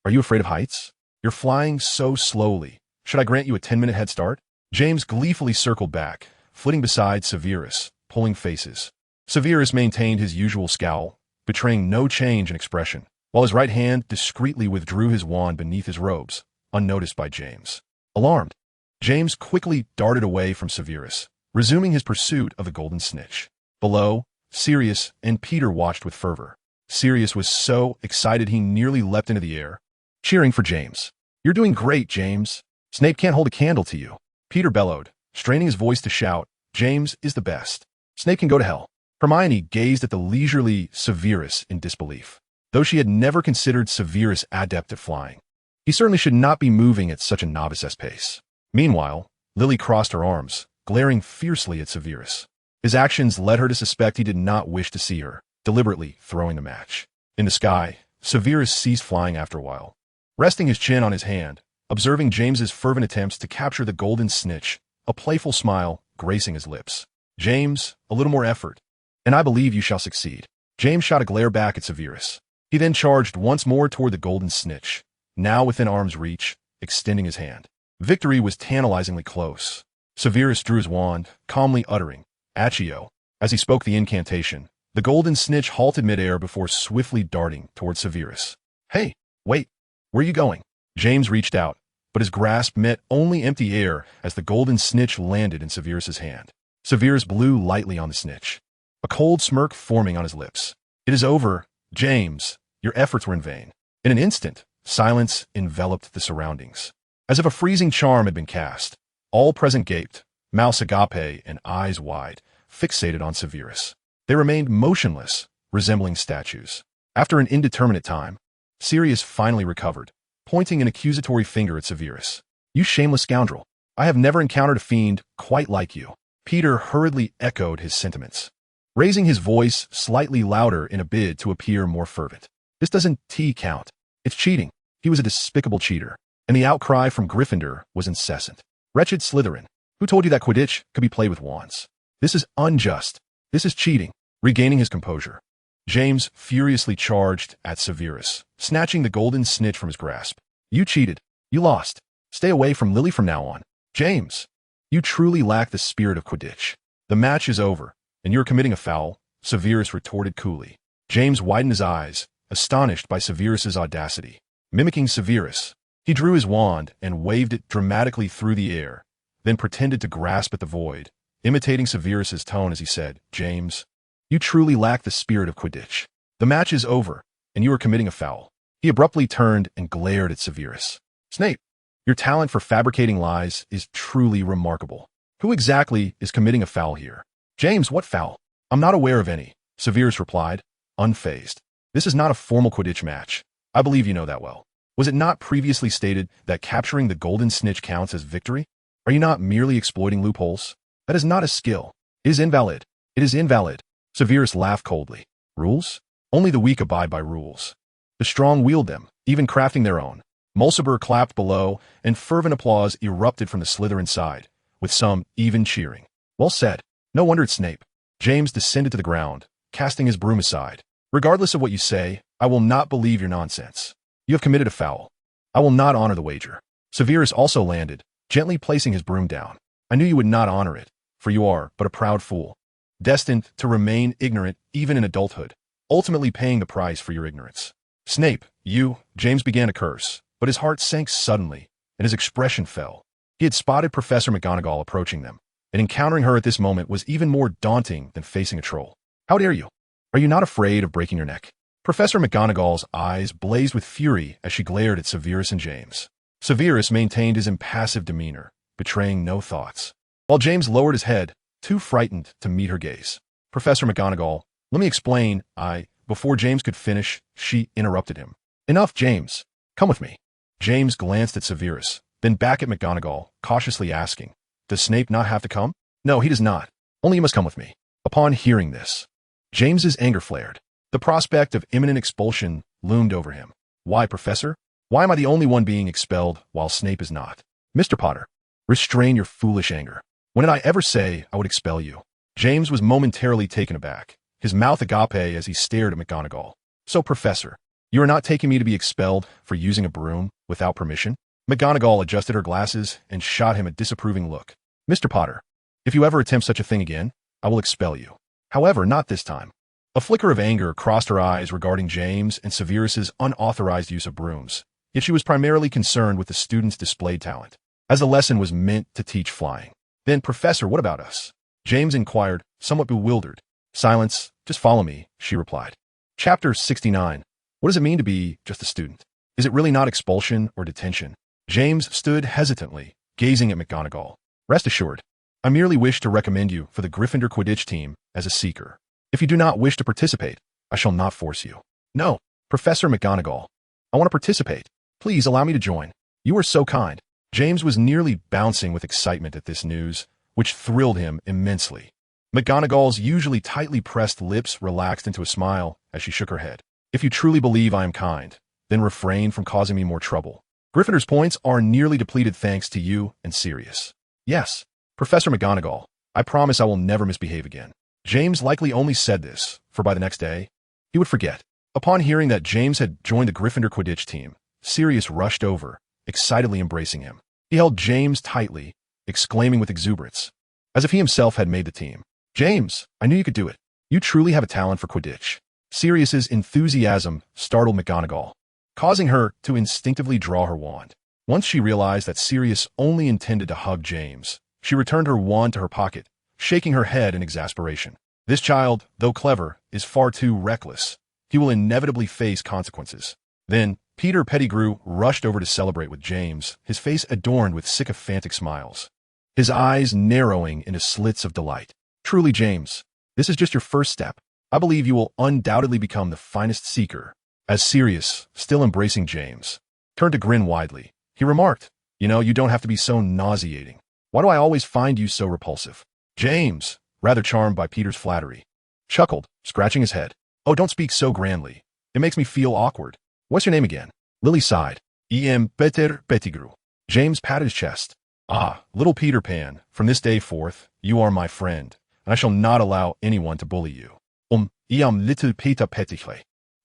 are you afraid of heights? You're flying so slowly. Should I grant you a 10-minute head start?" James gleefully circled back, flitting beside Severus, pulling faces. Severus maintained his usual scowl, betraying no change in expression, while his right hand discreetly withdrew his wand beneath his robes, unnoticed by James. Alarmed, James quickly darted away from Severus, resuming his pursuit of the golden snitch. Below, Sirius and Peter watched with fervor. Sirius was so excited he nearly leapt into the air, cheering for James. "You're doing great, James. Snape can't hold a candle to you." Peter bellowed, straining his voice to shout, "James is the best. Snape can go to hell." Hermione gazed at the leisurely Severus in disbelief, though she had never considered Severus adept at flying. He certainly should not be moving at such a novice's pace. Meanwhile, Lily crossed her arms, glaring fiercely at Severus. His actions led her to suspect he did not wish to see her, deliberately throwing the match. In the sky, Severus ceased flying after a while, resting his chin on his hand, observing James's fervent attempts to capture the golden snitch, a playful smile gracing his lips. "James, a little more effort, and I believe you shall succeed." James shot a glare back at Severus. He then charged once more toward the golden snitch, now within arm's reach, extending his hand. Victory was tantalizingly close. Severus drew his wand, calmly uttering, "Accio." As he spoke the incantation, the golden snitch halted midair before swiftly darting toward Severus. "Hey, wait, where are you going?" James reached out, but his grasp met only empty air as the golden snitch landed in Severus's hand. Severus blew lightly on the snitch, a cold smirk forming on his lips. "It is over, James. Your efforts were in vain." In an instant, silence enveloped the surroundings. As if a freezing charm had been cast, all present gaped, mouths agape and eyes wide, fixated on Severus. They remained motionless, resembling statues. After an indeterminate time, Sirius finally recovered, pointing an accusatory finger at Severus. "You shameless scoundrel. I have never encountered a fiend quite like you." Peter hurriedly echoed his sentiments, raising his voice slightly louder in a bid to appear more fervent. "This doesn't count. It's cheating. He was a despicable cheater." And the outcry from Gryffindor was incessant. "Wretched Slytherin, who told you that Quidditch could be played with wands? This is unjust. This is cheating." Regaining his composure, James furiously charged at Severus, snatching the golden snitch from his grasp. "You cheated. You lost. Stay away from Lily from now on. James, you truly lack the spirit of Quidditch. The match is over, and you're committing a foul," Severus retorted coolly. James widened his eyes, astonished by Severus's audacity. Mimicking Severus, he drew his wand and waved it dramatically through the air, then pretended to grasp at the void, imitating Severus's tone as he said, "James, you truly lack the spirit of Quidditch. The match is over, and you are committing a foul." He abruptly turned and glared at Severus. "Snape, your talent for fabricating lies is truly remarkable. Who exactly is committing a foul here?" "James, what foul? I'm not aware of any," Severus replied, unfazed. "This is not a formal Quidditch match. I believe you know that well. Was it not previously stated that capturing the golden snitch counts as victory? Are you not merely exploiting loopholes? That is not a skill. It is invalid. It is invalid." Severus laughed coldly. "Rules? Only the weak abide by rules. The strong wield them, even crafting their own." Mulciber clapped below, and fervent applause erupted from the Slytherin side, with some even cheering. "Well said. No wonder it's Snape." James descended to the ground, casting his broom aside. "Regardless of what you say, I will not believe your nonsense. You have committed a foul. I will not honor the wager." Severus also landed, gently placing his broom down. "I knew you would not honor it, for you are but a proud fool, destined to remain ignorant even in adulthood, ultimately paying the price for your ignorance." "Snape, you," James began to curse, but his heart sank suddenly, and his expression fell. He had spotted Professor McGonagall approaching them, and encountering her at this moment was even more daunting than facing a troll. "How dare you? Are you not afraid of breaking your neck?" Professor McGonagall's eyes blazed with fury as she glared at Severus and James. Severus maintained his impassive demeanor, betraying no thoughts, while James lowered his head, too frightened to meet her gaze. "Professor McGonagall, let me explain." Before James could finish, she interrupted him. "Enough, James. Come with me." James glanced at Severus, then back at McGonagall, cautiously asking, "Does Snape not have to come?" "No, he does not. Only you must come with me." Upon hearing this, James's anger flared. The prospect of imminent expulsion loomed over him. "Why, Professor? Why am I the only one being expelled while Snape is not?" "Mr. Potter, restrain your foolish anger. When did I ever say I would expel you?" James was momentarily taken aback, his mouth agape as he stared at McGonagall. "So, Professor, you are not taking me to be expelled for using a broom without permission?" McGonagall adjusted her glasses and shot him a disapproving look. "Mr. Potter, if you ever attempt such a thing again, I will expel you. However, not this time." A flicker of anger crossed her eyes regarding James and Severus's unauthorized use of brooms, yet she was primarily concerned with the students' displayed talent, as the lesson was meant to teach flying. "Then, Professor, what about us?" James inquired, somewhat bewildered. "Silence, just follow me," she replied. Chapter 69. What does it mean to be just a student? Is it really not expulsion or detention? James stood hesitantly, gazing at McGonagall. "Rest assured, I merely wish to recommend you for the Gryffindor Quidditch team as a seeker. If you do not wish to participate, I shall not force you." "No, Professor McGonagall. I want to participate. Please allow me to join. You are so kind." James was nearly bouncing with excitement at this news, which thrilled him immensely. McGonagall's usually tightly pressed lips relaxed into a smile as she shook her head. "If you truly believe I am kind, then refrain from causing me more trouble. Gryffindor's points are nearly depleted thanks to you and Sirius." "Yes, Professor McGonagall, I promise I will never misbehave again." James likely only said this, for by the next day, he would forget. Upon hearing that James had joined the Gryffindor Quidditch team, Sirius rushed over, excitedly embracing him. He held James tightly, exclaiming with exuberance, as if he himself had made the team. "James, I knew you could do it. You truly have a talent for Quidditch." Sirius's enthusiasm startled McGonagall, causing her to instinctively draw her wand. Once she realized that Sirius only intended to hug James, she returned her wand to her pocket, shaking her head in exasperation. This child, though clever, is far too reckless. He will inevitably face consequences. Then, Peter Pettigrew rushed over to celebrate with James, his face adorned with sycophantic smiles, his eyes narrowing into slits of delight. Truly, James, this is just your first step. I believe you will undoubtedly become the finest seeker. As Sirius, still embracing James, turned to grin widely, he remarked, you know, you don't have to be so nauseating. Why do I always find you so repulsive? James, rather charmed by Peter's flattery, chuckled, scratching his head. Oh, don't speak so grandly. It makes me feel awkward. What's your name again? Lily sighed. Peter Pettigrew. James patted his chest. Ah, little Peter Pan, from this day forth, you are my friend, and I shall not allow anyone to bully you. Little Peter Pettigrew.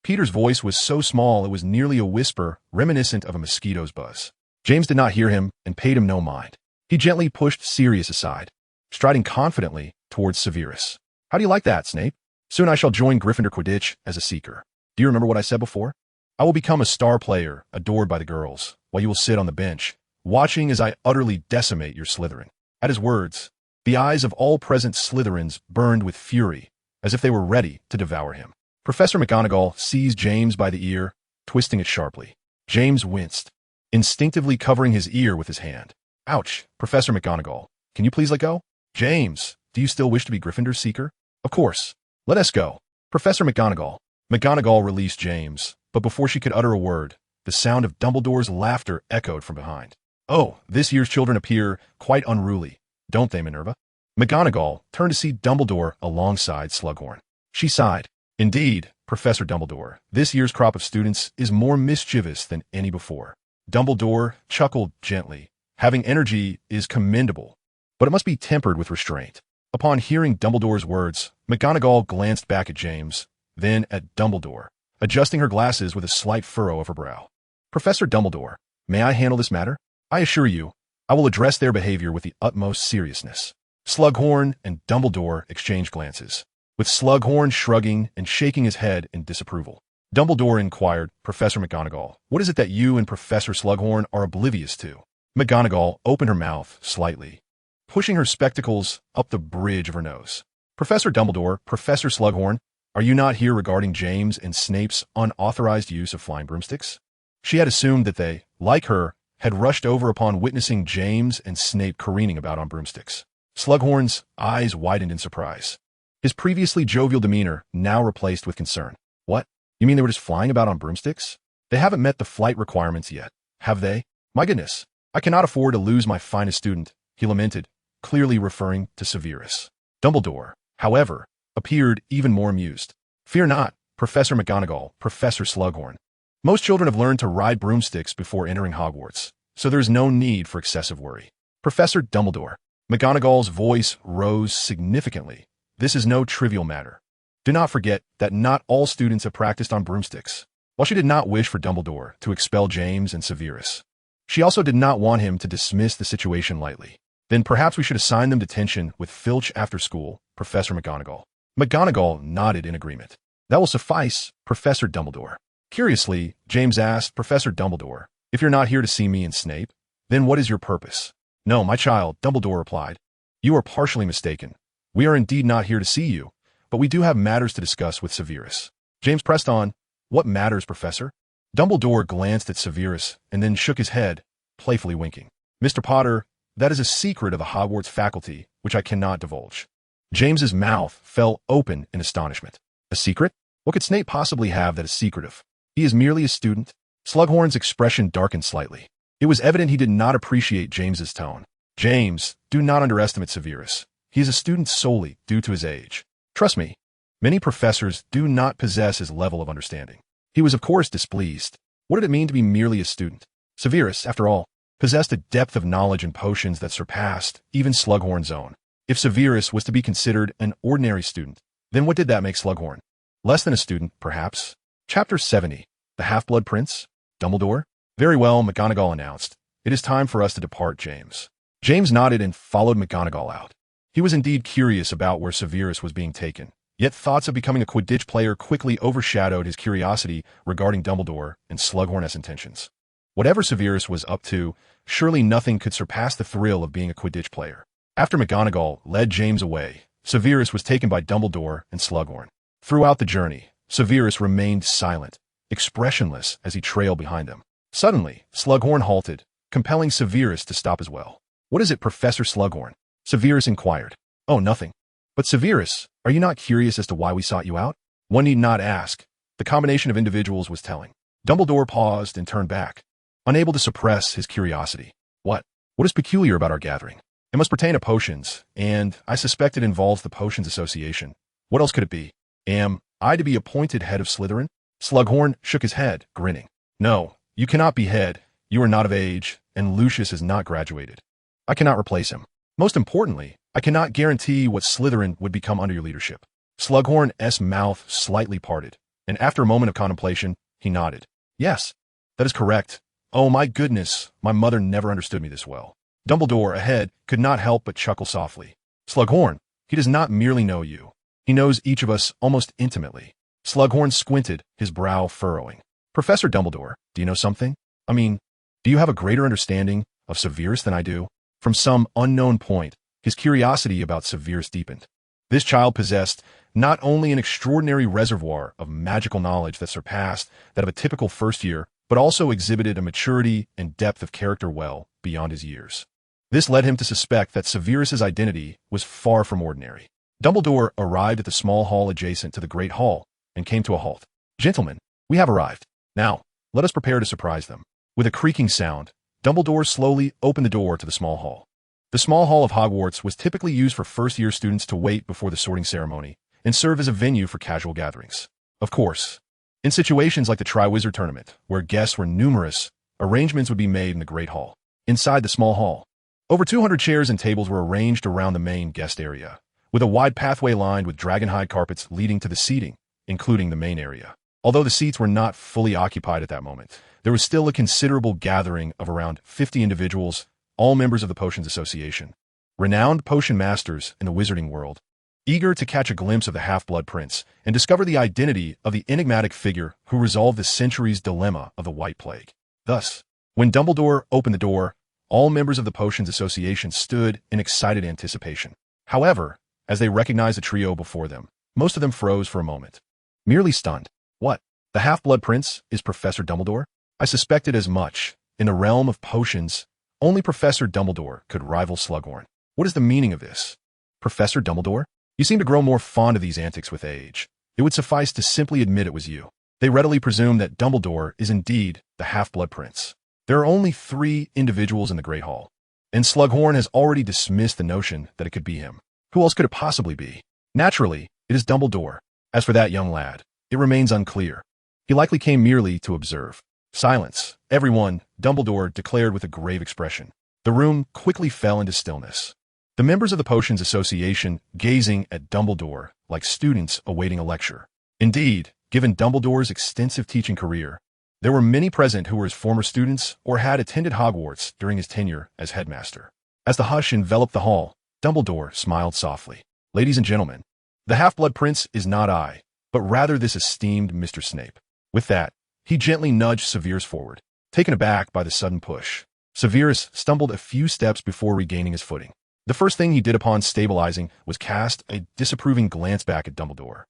Peter's voice was so small it was nearly a whisper, reminiscent of a mosquito's buzz. James did not hear him and paid him no mind. He gently pushed Sirius aside, striding confidently towards Severus. How do you like that, Snape? Soon I shall join Gryffindor Quidditch as a seeker. Do you remember what I said before? I will become a star player, adored by the girls, while you will sit on the bench, watching as I utterly decimate your Slytherin. At his words, the eyes of all present Slytherins burned with fury, as if they were ready to devour him. Professor McGonagall seized James by the ear, twisting it sharply. James winced, instinctively covering his ear with his hand. Ouch, Professor McGonagall. Can you please let go? James, do you still wish to be Gryffindor's seeker? Of course. Let us go. Professor McGonagall. McGonagall released James, but before she could utter a word, the sound of Dumbledore's laughter echoed from behind. Oh, this year's children appear quite unruly, don't they, Minerva? McGonagall turned to see Dumbledore alongside Slughorn. She sighed. Indeed, Professor Dumbledore, this year's crop of students is more mischievous than any before. Dumbledore chuckled gently. Having energy is commendable, but it must be tempered with restraint. Upon hearing Dumbledore's words, McGonagall glanced back at James, then at Dumbledore, adjusting her glasses with a slight furrow of her brow. Professor Dumbledore, may I handle this matter? I assure you, I will address their behavior with the utmost seriousness. Slughorn and Dumbledore exchanged glances, with Slughorn shrugging and shaking his head in disapproval. Dumbledore inquired, Professor McGonagall, what is it that you and Professor Slughorn are oblivious to? McGonagall opened her mouth slightly, pushing her spectacles up the bridge of her nose. Professor Dumbledore, Professor Slughorn, are you not here regarding James and Snape's unauthorized use of flying broomsticks? She had assumed that they, like her, had rushed over upon witnessing James and Snape careening about on broomsticks. Slughorn's eyes widened in surprise, his previously jovial demeanor now replaced with concern. What? You mean they were just flying about on broomsticks? They haven't met the flight requirements yet, have they? My goodness, I cannot afford to lose my finest student, he lamented, clearly referring to Severus. Dumbledore, however, appeared even more amused. Fear not, Professor McGonagall, Professor Slughorn. Most children have learned to ride broomsticks before entering Hogwarts, so there is no need for excessive worry. Professor Dumbledore. McGonagall's voice rose significantly. This is no trivial matter. Do not forget that not all students have practiced on broomsticks. While she did not wish for Dumbledore to expel James and Severus, she also did not want him to dismiss the situation lightly. Then perhaps we should assign them detention with Filch after school, Professor McGonagall. McGonagall nodded in agreement. That will suffice, Professor Dumbledore. Curiously, James asked Professor Dumbledore, if you're not here to see me and Snape, then what is your purpose? No, my child, Dumbledore replied. You are partially mistaken. We are indeed not here to see you, but we do have matters to discuss with Severus. James pressed on, what matters, Professor? Dumbledore glanced at Severus and then shook his head, playfully winking. Mr. Potter, that is a secret of the Hogwarts faculty, which I cannot divulge. James's mouth fell open in astonishment. A secret? What could Snape possibly have that is secretive? He is merely a student. Slughorn's expression darkened slightly. It was evident he did not appreciate James's tone. James, do not underestimate Severus. He is a student solely due to his age. Trust me, many professors do not possess his level of understanding. He was of course displeased. What did it mean to be merely a student? Severus, after all, possessed a depth of knowledge in potions that surpassed even Slughorn's own. If Severus was to be considered an ordinary student, then what did that make Slughorn? Less than a student, perhaps. Chapter 70. The Half-Blood Prince? Dumbledore? Very well, McGonagall announced. It is time for us to depart, James. James nodded and followed McGonagall out. He was indeed curious about where Severus was being taken, Yet thoughts of becoming a Quidditch player quickly overshadowed his curiosity regarding Dumbledore and Slughorn's intentions. Whatever Severus was up to, surely nothing could surpass the thrill of being a Quidditch player. After McGonagall led James away, Severus was taken by Dumbledore and Slughorn. Throughout the journey, Severus remained silent, expressionless as he trailed behind them. Suddenly, Slughorn halted, compelling Severus to stop as well. "What is it, Professor Slughorn?" Severus inquired. "Oh, nothing. But Severus, are you not curious as to why we sought you out?" One need not ask. The combination of individuals was telling. Dumbledore paused and turned back, unable to suppress his curiosity. What is peculiar about our gathering? It must pertain to potions, and I suspect it involves the Potions Association. What else could it be? Am I to be appointed head of Slytherin? Slughorn shook his head, grinning. No, you cannot be head. You are not of age, and Lucius has not graduated. I cannot replace him. Most importantly, I cannot guarantee what Slytherin would become under your leadership. Slughorn's mouth slightly parted, and after a moment of contemplation, he nodded. Yes, that is correct. Oh my goodness, my mother never understood me this well. Dumbledore, ahead, could not help but chuckle softly. Slughorn, he does not merely know you. He knows each of us almost intimately. Slughorn squinted, his brow furrowing. Professor Dumbledore, do you know something? I mean, do you have a greater understanding of Severus than I do? From some unknown point, his curiosity about Severus deepened. This child possessed not only an extraordinary reservoir of magical knowledge that surpassed that of a typical first year, but also exhibited a maturity and depth of character well beyond his years. This led him to suspect that Severus's identity was far from ordinary. Dumbledore arrived at the small hall adjacent to the Great Hall and came to a halt. Gentlemen, we have arrived. Now, let us prepare to surprise them. With a creaking sound, Dumbledore slowly opened the door to the small hall. The small hall of Hogwarts was typically used for first-year students to wait before the sorting ceremony and serve as a venue for casual gatherings. Of course, in situations like the Triwizard Tournament, where guests were numerous, arrangements would be made in the Great Hall. Inside the small hall, over 200 chairs and tables were arranged around the main guest area, with a wide pathway lined with dragonhide carpets leading to the seating, including the main area. Although the seats were not fully occupied at that moment, there was still a considerable gathering of around 50 individuals, all members of the Potions Association, renowned potion masters in the Wizarding World, eager to catch a glimpse of the Half-Blood Prince and discover the identity of the enigmatic figure who resolved the century's dilemma of the White Plague. Thus, when Dumbledore opened the door, all members of the Potions Association stood in excited anticipation. However, as they recognized the trio before them, most of them froze for a moment, merely stunned. What? The Half-Blood Prince is Professor Dumbledore? I suspected as much. In the realm of potions, only Professor Dumbledore could rival Slughorn. What is the meaning of this? Professor Dumbledore? You seem to grow more fond of these antics with age. It would suffice to simply admit it was you. They readily presume that Dumbledore is indeed the Half-Blood Prince. There are only 3 individuals in the Great Hall, and Slughorn has already dismissed the notion that it could be him. Who else could it possibly be? Naturally, it is Dumbledore. As for that young lad, it remains unclear. He likely came merely to observe. Silence. Everyone, Dumbledore declared with a grave expression. The room quickly fell into stillness. The members of the Potions Association gazing at Dumbledore like students awaiting a lecture. Indeed, given Dumbledore's extensive teaching career, there were many present who were his former students or had attended Hogwarts during his tenure as headmaster. As the hush enveloped the hall, Dumbledore smiled softly. Ladies and gentlemen, the Half-Blood Prince is not I, but rather this esteemed Mr. Snape. With that, he gently nudged Severus forward. Taken aback by the sudden push, Severus stumbled a few steps before regaining his footing. The first thing he did upon stabilizing was cast a disapproving glance back at Dumbledore,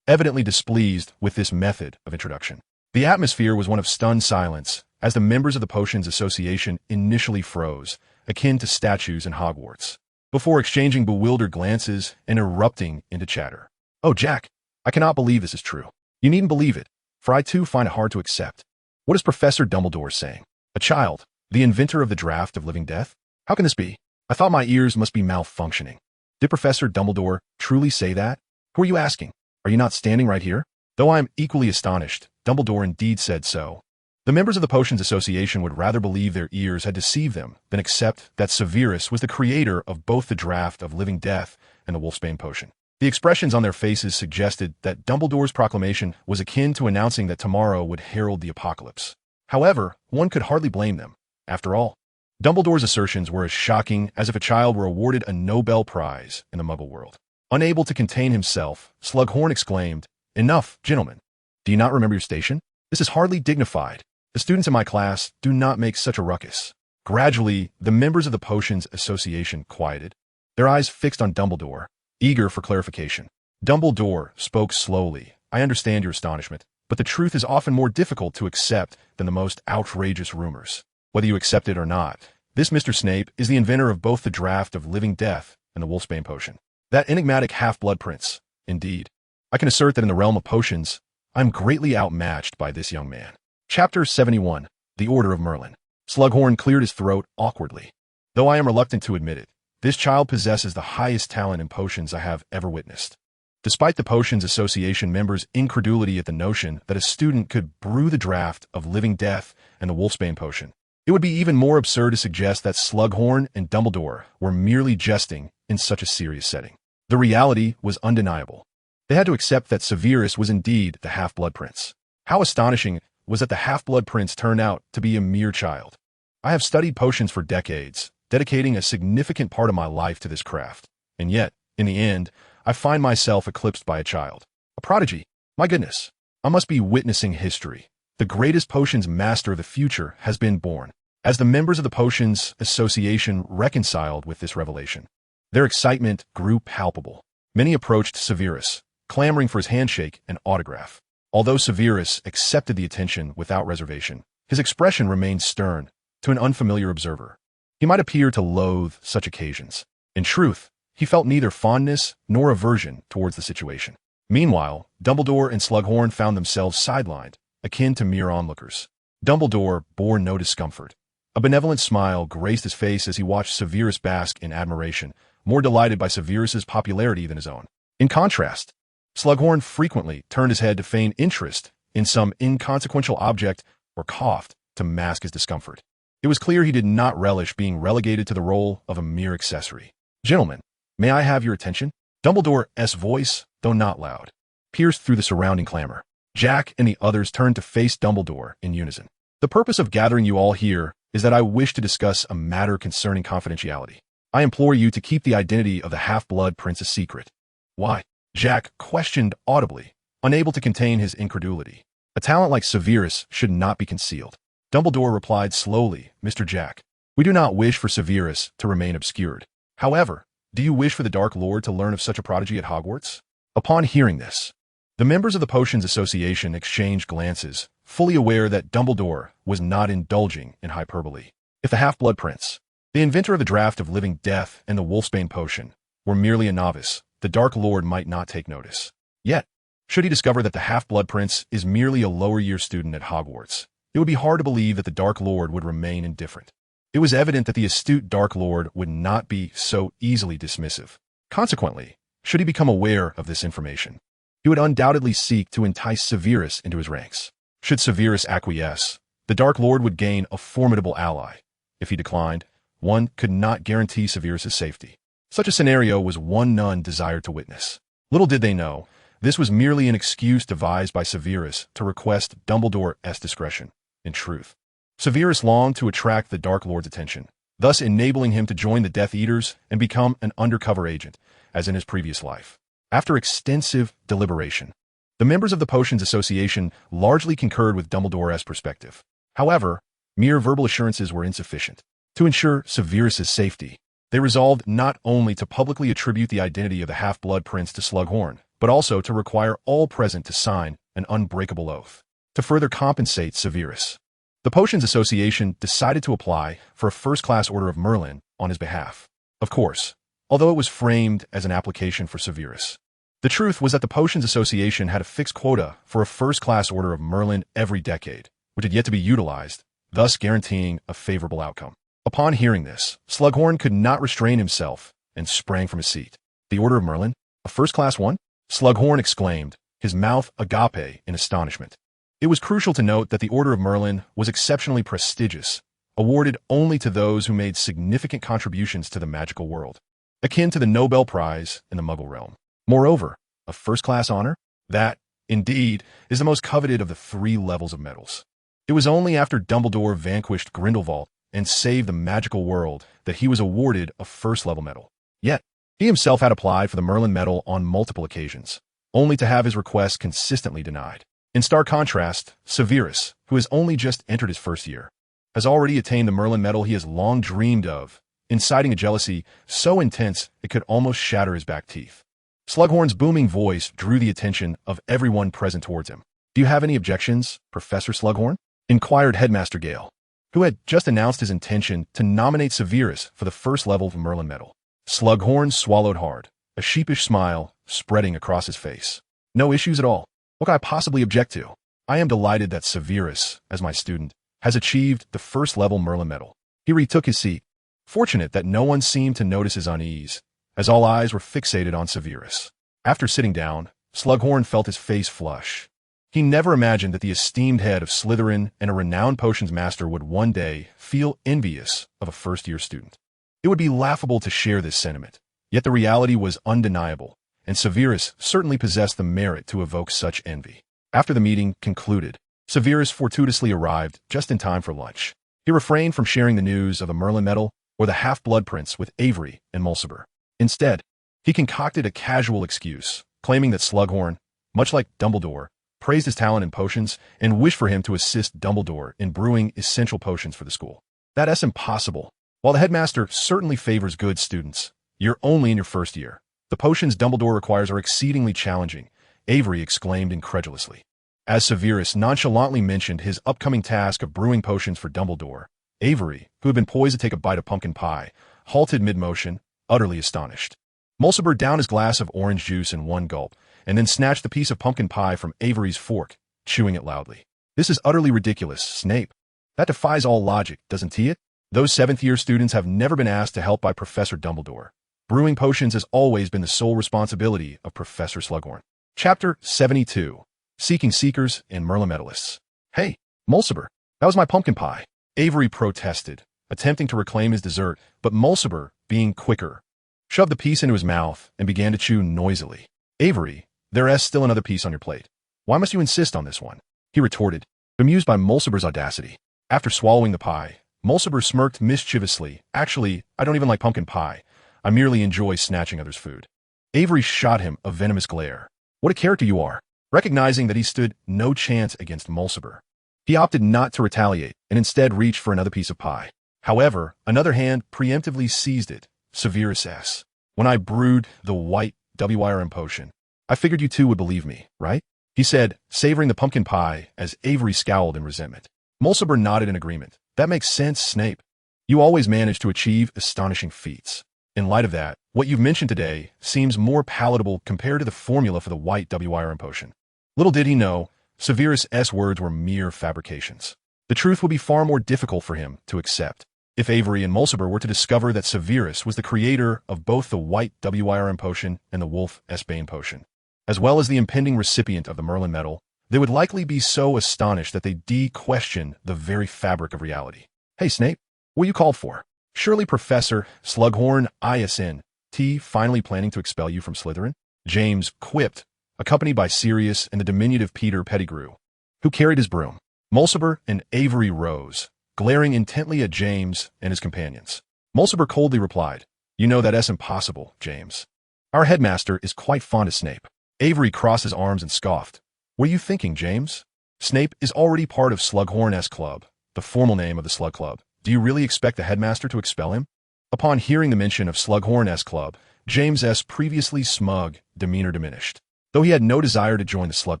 evidently displeased with this method of introduction. The atmosphere was one of stunned silence as the members of the Potions Association initially froze, akin to statues in Hogwarts, before exchanging bewildered glances and erupting into chatter. Oh, Jack, I cannot believe this is true. You needn't believe it, for I too find it hard to accept. What is Professor Dumbledore saying? A child, the inventor of the draft of living death? How can this be? I thought my ears must be malfunctioning. Did Professor Dumbledore truly say that? Who are you asking? Are you not standing right here? Though I am equally astonished, Dumbledore indeed said so. The members of the Potions Association would rather believe their ears had deceived them than accept that Severus was the creator of both the draft of living death and the Wolfsbane potion. The expressions on their faces suggested that Dumbledore's proclamation was akin to announcing that tomorrow would herald the apocalypse. However, one could hardly blame them. After all, Dumbledore's assertions were as shocking as if a child were awarded a Nobel Prize in the Muggle world. Unable to contain himself, Slughorn exclaimed, "Enough, gentlemen. Do you not remember your station? This is hardly dignified. The students in my class do not make such a ruckus." Gradually, the members of the Potions Association quieted, their eyes fixed on Dumbledore, eager for clarification. Dumbledore spoke slowly. "I understand your astonishment, but the truth is often more difficult to accept than the most outrageous rumors. Whether you accept it or not, this Mr. Snape is the inventor of both the draft of living death and the Wolfsbane potion. That enigmatic half-blood prince, indeed. I can assert that in the realm of potions, I am greatly outmatched by this young man." Chapter 71, The Order of Merlin. Slughorn cleared his throat awkwardly. "Though I am reluctant to admit it, this child possesses the highest talent in potions I have ever witnessed." Despite the Potions Association members' incredulity at the notion that a student could brew the draft of living death and the Wolfsbane potion, it would be even more absurd to suggest that Slughorn and Dumbledore were merely jesting in such a serious setting. The reality was undeniable. They had to accept that Severus was indeed the Half-Blood Prince. How astonishing was that the Half-Blood Prince turned out to be a mere child. I have studied potions for decades, dedicating a significant part of my life to this craft, and yet, in the end, I find myself eclipsed by a child. A prodigy. My goodness. I must be witnessing history. The greatest potions master of the future has been born. As the members of the Potions Association reconciled with this revelation, their excitement grew palpable. Many approached Severus, clamoring for his handshake and autograph. Although Severus accepted the attention without reservation, his expression remained stern to an unfamiliar observer. He might appear to loathe such occasions. In truth, he felt neither fondness nor aversion towards the situation. Meanwhile, Dumbledore and Slughorn found themselves sidelined, akin to mere onlookers. Dumbledore bore no discomfort. A benevolent smile graced his face as he watched Severus bask in admiration, more delighted by Severus's popularity than his own. In contrast, Slughorn frequently turned his head to feign interest in some inconsequential object or coughed to mask his discomfort. It was clear he did not relish being relegated to the role of a mere accessory. "Gentlemen, may I have your attention?" Dumbledore's voice, though not loud, pierced through the surrounding clamor. Jack and the others turned to face Dumbledore in unison. "The purpose of gathering you all here is that I wish to discuss a matter concerning confidentiality. I implore you to keep the identity of the Half-Blood Prince a secret." "Why?" Jack questioned audibly, unable to contain his incredulity. "A talent like Severus should not be concealed." Dumbledore replied slowly, "Mr. Jack, we do not wish for Severus to remain obscured. However, do you wish for the Dark Lord to learn of such a prodigy at Hogwarts?" Upon hearing this, the members of the Potions Association exchanged glances, fully aware that Dumbledore was not indulging in hyperbole. If the Half-Blood Prince, the inventor of the draft of living death and the Wolfsbane potion, were merely a novice, the Dark Lord might not take notice. Yet, should he discover that the Half-Blood Prince is merely a lower-year student at Hogwarts, it would be hard to believe that the Dark Lord would remain indifferent. It was evident that the astute Dark Lord would not be so easily dismissive. Consequently, should he become aware of this information, he would undoubtedly seek to entice Severus into his ranks. Should Severus acquiesce, the Dark Lord would gain a formidable ally. If he declined, one could not guarantee Severus's safety. Such a scenario was one none desired to witness. Little did they know, this was merely an excuse devised by Severus to request Dumbledore's discretion. In truth, Severus longed to attract the Dark Lord's attention, thus enabling him to join the Death Eaters and become an undercover agent, as in his previous life. After extensive deliberation, the members of the Potions Association largely concurred with Dumbledore's perspective. However, mere verbal assurances were insufficient. To ensure Severus's safety, they resolved not only to publicly attribute the identity of the Half-Blood Prince to Slughorn, but also to require all present to sign an unbreakable oath. To further compensate Severus, the Potions Association decided to apply for a first-class Order of Merlin on his behalf. Of course, although it was framed as an application for Severus, the truth was that the Potions Association had a fixed quota for a first-class Order of Merlin every decade, which had yet to be utilized, thus guaranteeing a favorable outcome. Upon hearing this, Slughorn could not restrain himself and sprang from his seat. "The Order of Merlin? A first-class one?" Slughorn exclaimed, his mouth agape in astonishment. It was crucial to note that the Order of Merlin was exceptionally prestigious, awarded only to those who made significant contributions to the magical world, akin to the Nobel Prize in the Muggle realm. Moreover, a first-class honor? That, indeed, is the most coveted of the 3 levels of medals. It was only after Dumbledore vanquished Grindelwald and saved the magical world that he was awarded a first-level medal. Yet, He himself had applied for the Merlin Medal on multiple occasions, only to have his request consistently denied. In stark contrast, Severus, who has only just entered his first year, has already attained the Merlin Medal he has long dreamed of, inciting a jealousy so intense it could almost shatter his back teeth. Slughorn's booming voice drew the attention of everyone present towards him. "Do you have any objections, Professor Slughorn?" inquired Headmaster Gale, who had just announced his intention to nominate Severus for the first level of the Merlin Medal. Slughorn swallowed hard, a sheepish smile spreading across his face. "No issues at all. What can I possibly object to? I am delighted that Severus, as my student, has achieved the first level Merlin Medal." He retook his seat, fortunate that no one seemed to notice his unease, as all eyes were fixated on Severus. After sitting down, Slughorn felt his face flush. He never imagined that the esteemed head of Slytherin and a renowned potions master would one day feel envious of a first-year student. It would be laughable to share this sentiment, yet the reality was undeniable, and Severus certainly possessed the merit to evoke such envy. After the meeting concluded, Severus fortuitously arrived just in time for lunch. He refrained from sharing the news of the Merlin Medal or the Half-Blood Prince with Avery and Mulciber. Instead, he concocted a casual excuse, claiming that Slughorn, much like Dumbledore, praised his talent in potions and wished for him to assist Dumbledore in brewing essential potions for the school. That's impossible. While the headmaster certainly favors good students, you're only in your first year. The potions Dumbledore requires are exceedingly challenging, Avery exclaimed incredulously. As Severus nonchalantly mentioned his upcoming task of brewing potions for Dumbledore, Avery, who had been poised to take a bite of pumpkin pie, halted mid-motion, utterly astonished. Mulciber downed his glass of orange juice in one gulp, and then snatched the piece of pumpkin pie from Avery's fork, chewing it loudly. "This is utterly ridiculous, Snape. That defies all logic, doesn't it? Those seventh-year students have never been asked to help by Professor Dumbledore. Brewing potions has always been the sole responsibility of Professor Slughorn." Chapter 72. Seeking Seekers and Merlin Medalists. "Hey, Mulciber, that was my pumpkin pie," Avery protested, attempting to reclaim his dessert, but Mulciber, being quicker, shoved the piece into his mouth and began to chew noisily. "Avery, there's still another piece on your plate. Why must you insist on this one?" he retorted, bemused by Mulciber's audacity. After swallowing the pie, Mulciber smirked mischievously. "Actually, I don't even like pumpkin pie. I merely enjoy snatching others' food." Avery shot him a venomous glare. "What a character you are." Recognizing that he stood no chance against Mulciber, he opted not to retaliate and instead reached for another piece of pie. However, another hand preemptively seized it. Severus S. "When I brewed the white WIRM potion, I figured you two would believe me, right?" he said, savoring the pumpkin pie as Avery scowled in resentment. Mulciber nodded in agreement. "That makes sense, Snape. You always manage to achieve astonishing feats. In light of that, what you've mentioned today seems more palatable compared to the formula for the white WIRM potion." Little did he know, Severus' words were mere fabrications. The truth would be far more difficult for him to accept if Avery and Mulciber were to discover that Severus was the creator of both the white WIRM potion and the Wolf-S Bane potion, as well as the impending recipient of the Merlin Medal. They would likely be so astonished that they'd question the very fabric of reality. "Hey, Snape, what are you called for? Surely Professor Slughorn ISNT finally planning to expel you from Slytherin?" James quipped, accompanied by Sirius and the diminutive Peter Pettigrew, who carried his broom. Mulciber and Avery rose, glaring intently at James and his companions. Mulciber coldly replied, "You know that's impossible, James. Our headmaster is quite fond of Snape." Avery crossed his arms and scoffed. "What are you thinking, James? Snape is already part of Slughorn's club, the formal name of the Slug Club. Do you really expect the headmaster to expel him?" Upon hearing the mention of Slughorn's club, James's previously smug demeanor diminished, though he had no desire to join the Slug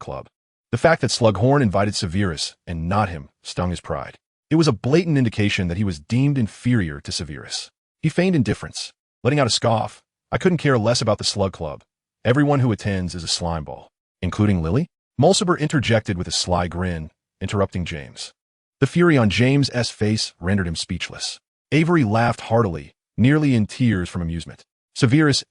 Club. The fact that Slughorn invited Severus and not him stung his pride. It was a blatant indication that he was deemed inferior to Severus. He feigned indifference, letting out a scoff. "I couldn't care less about the Slug Club. Everyone who attends is a slime ball." "Including Lily?" Mulciber interjected with a sly grin, interrupting James. The fury on James's face rendered him speechless. Avery laughed heartily, nearly in tears from amusement. Severus'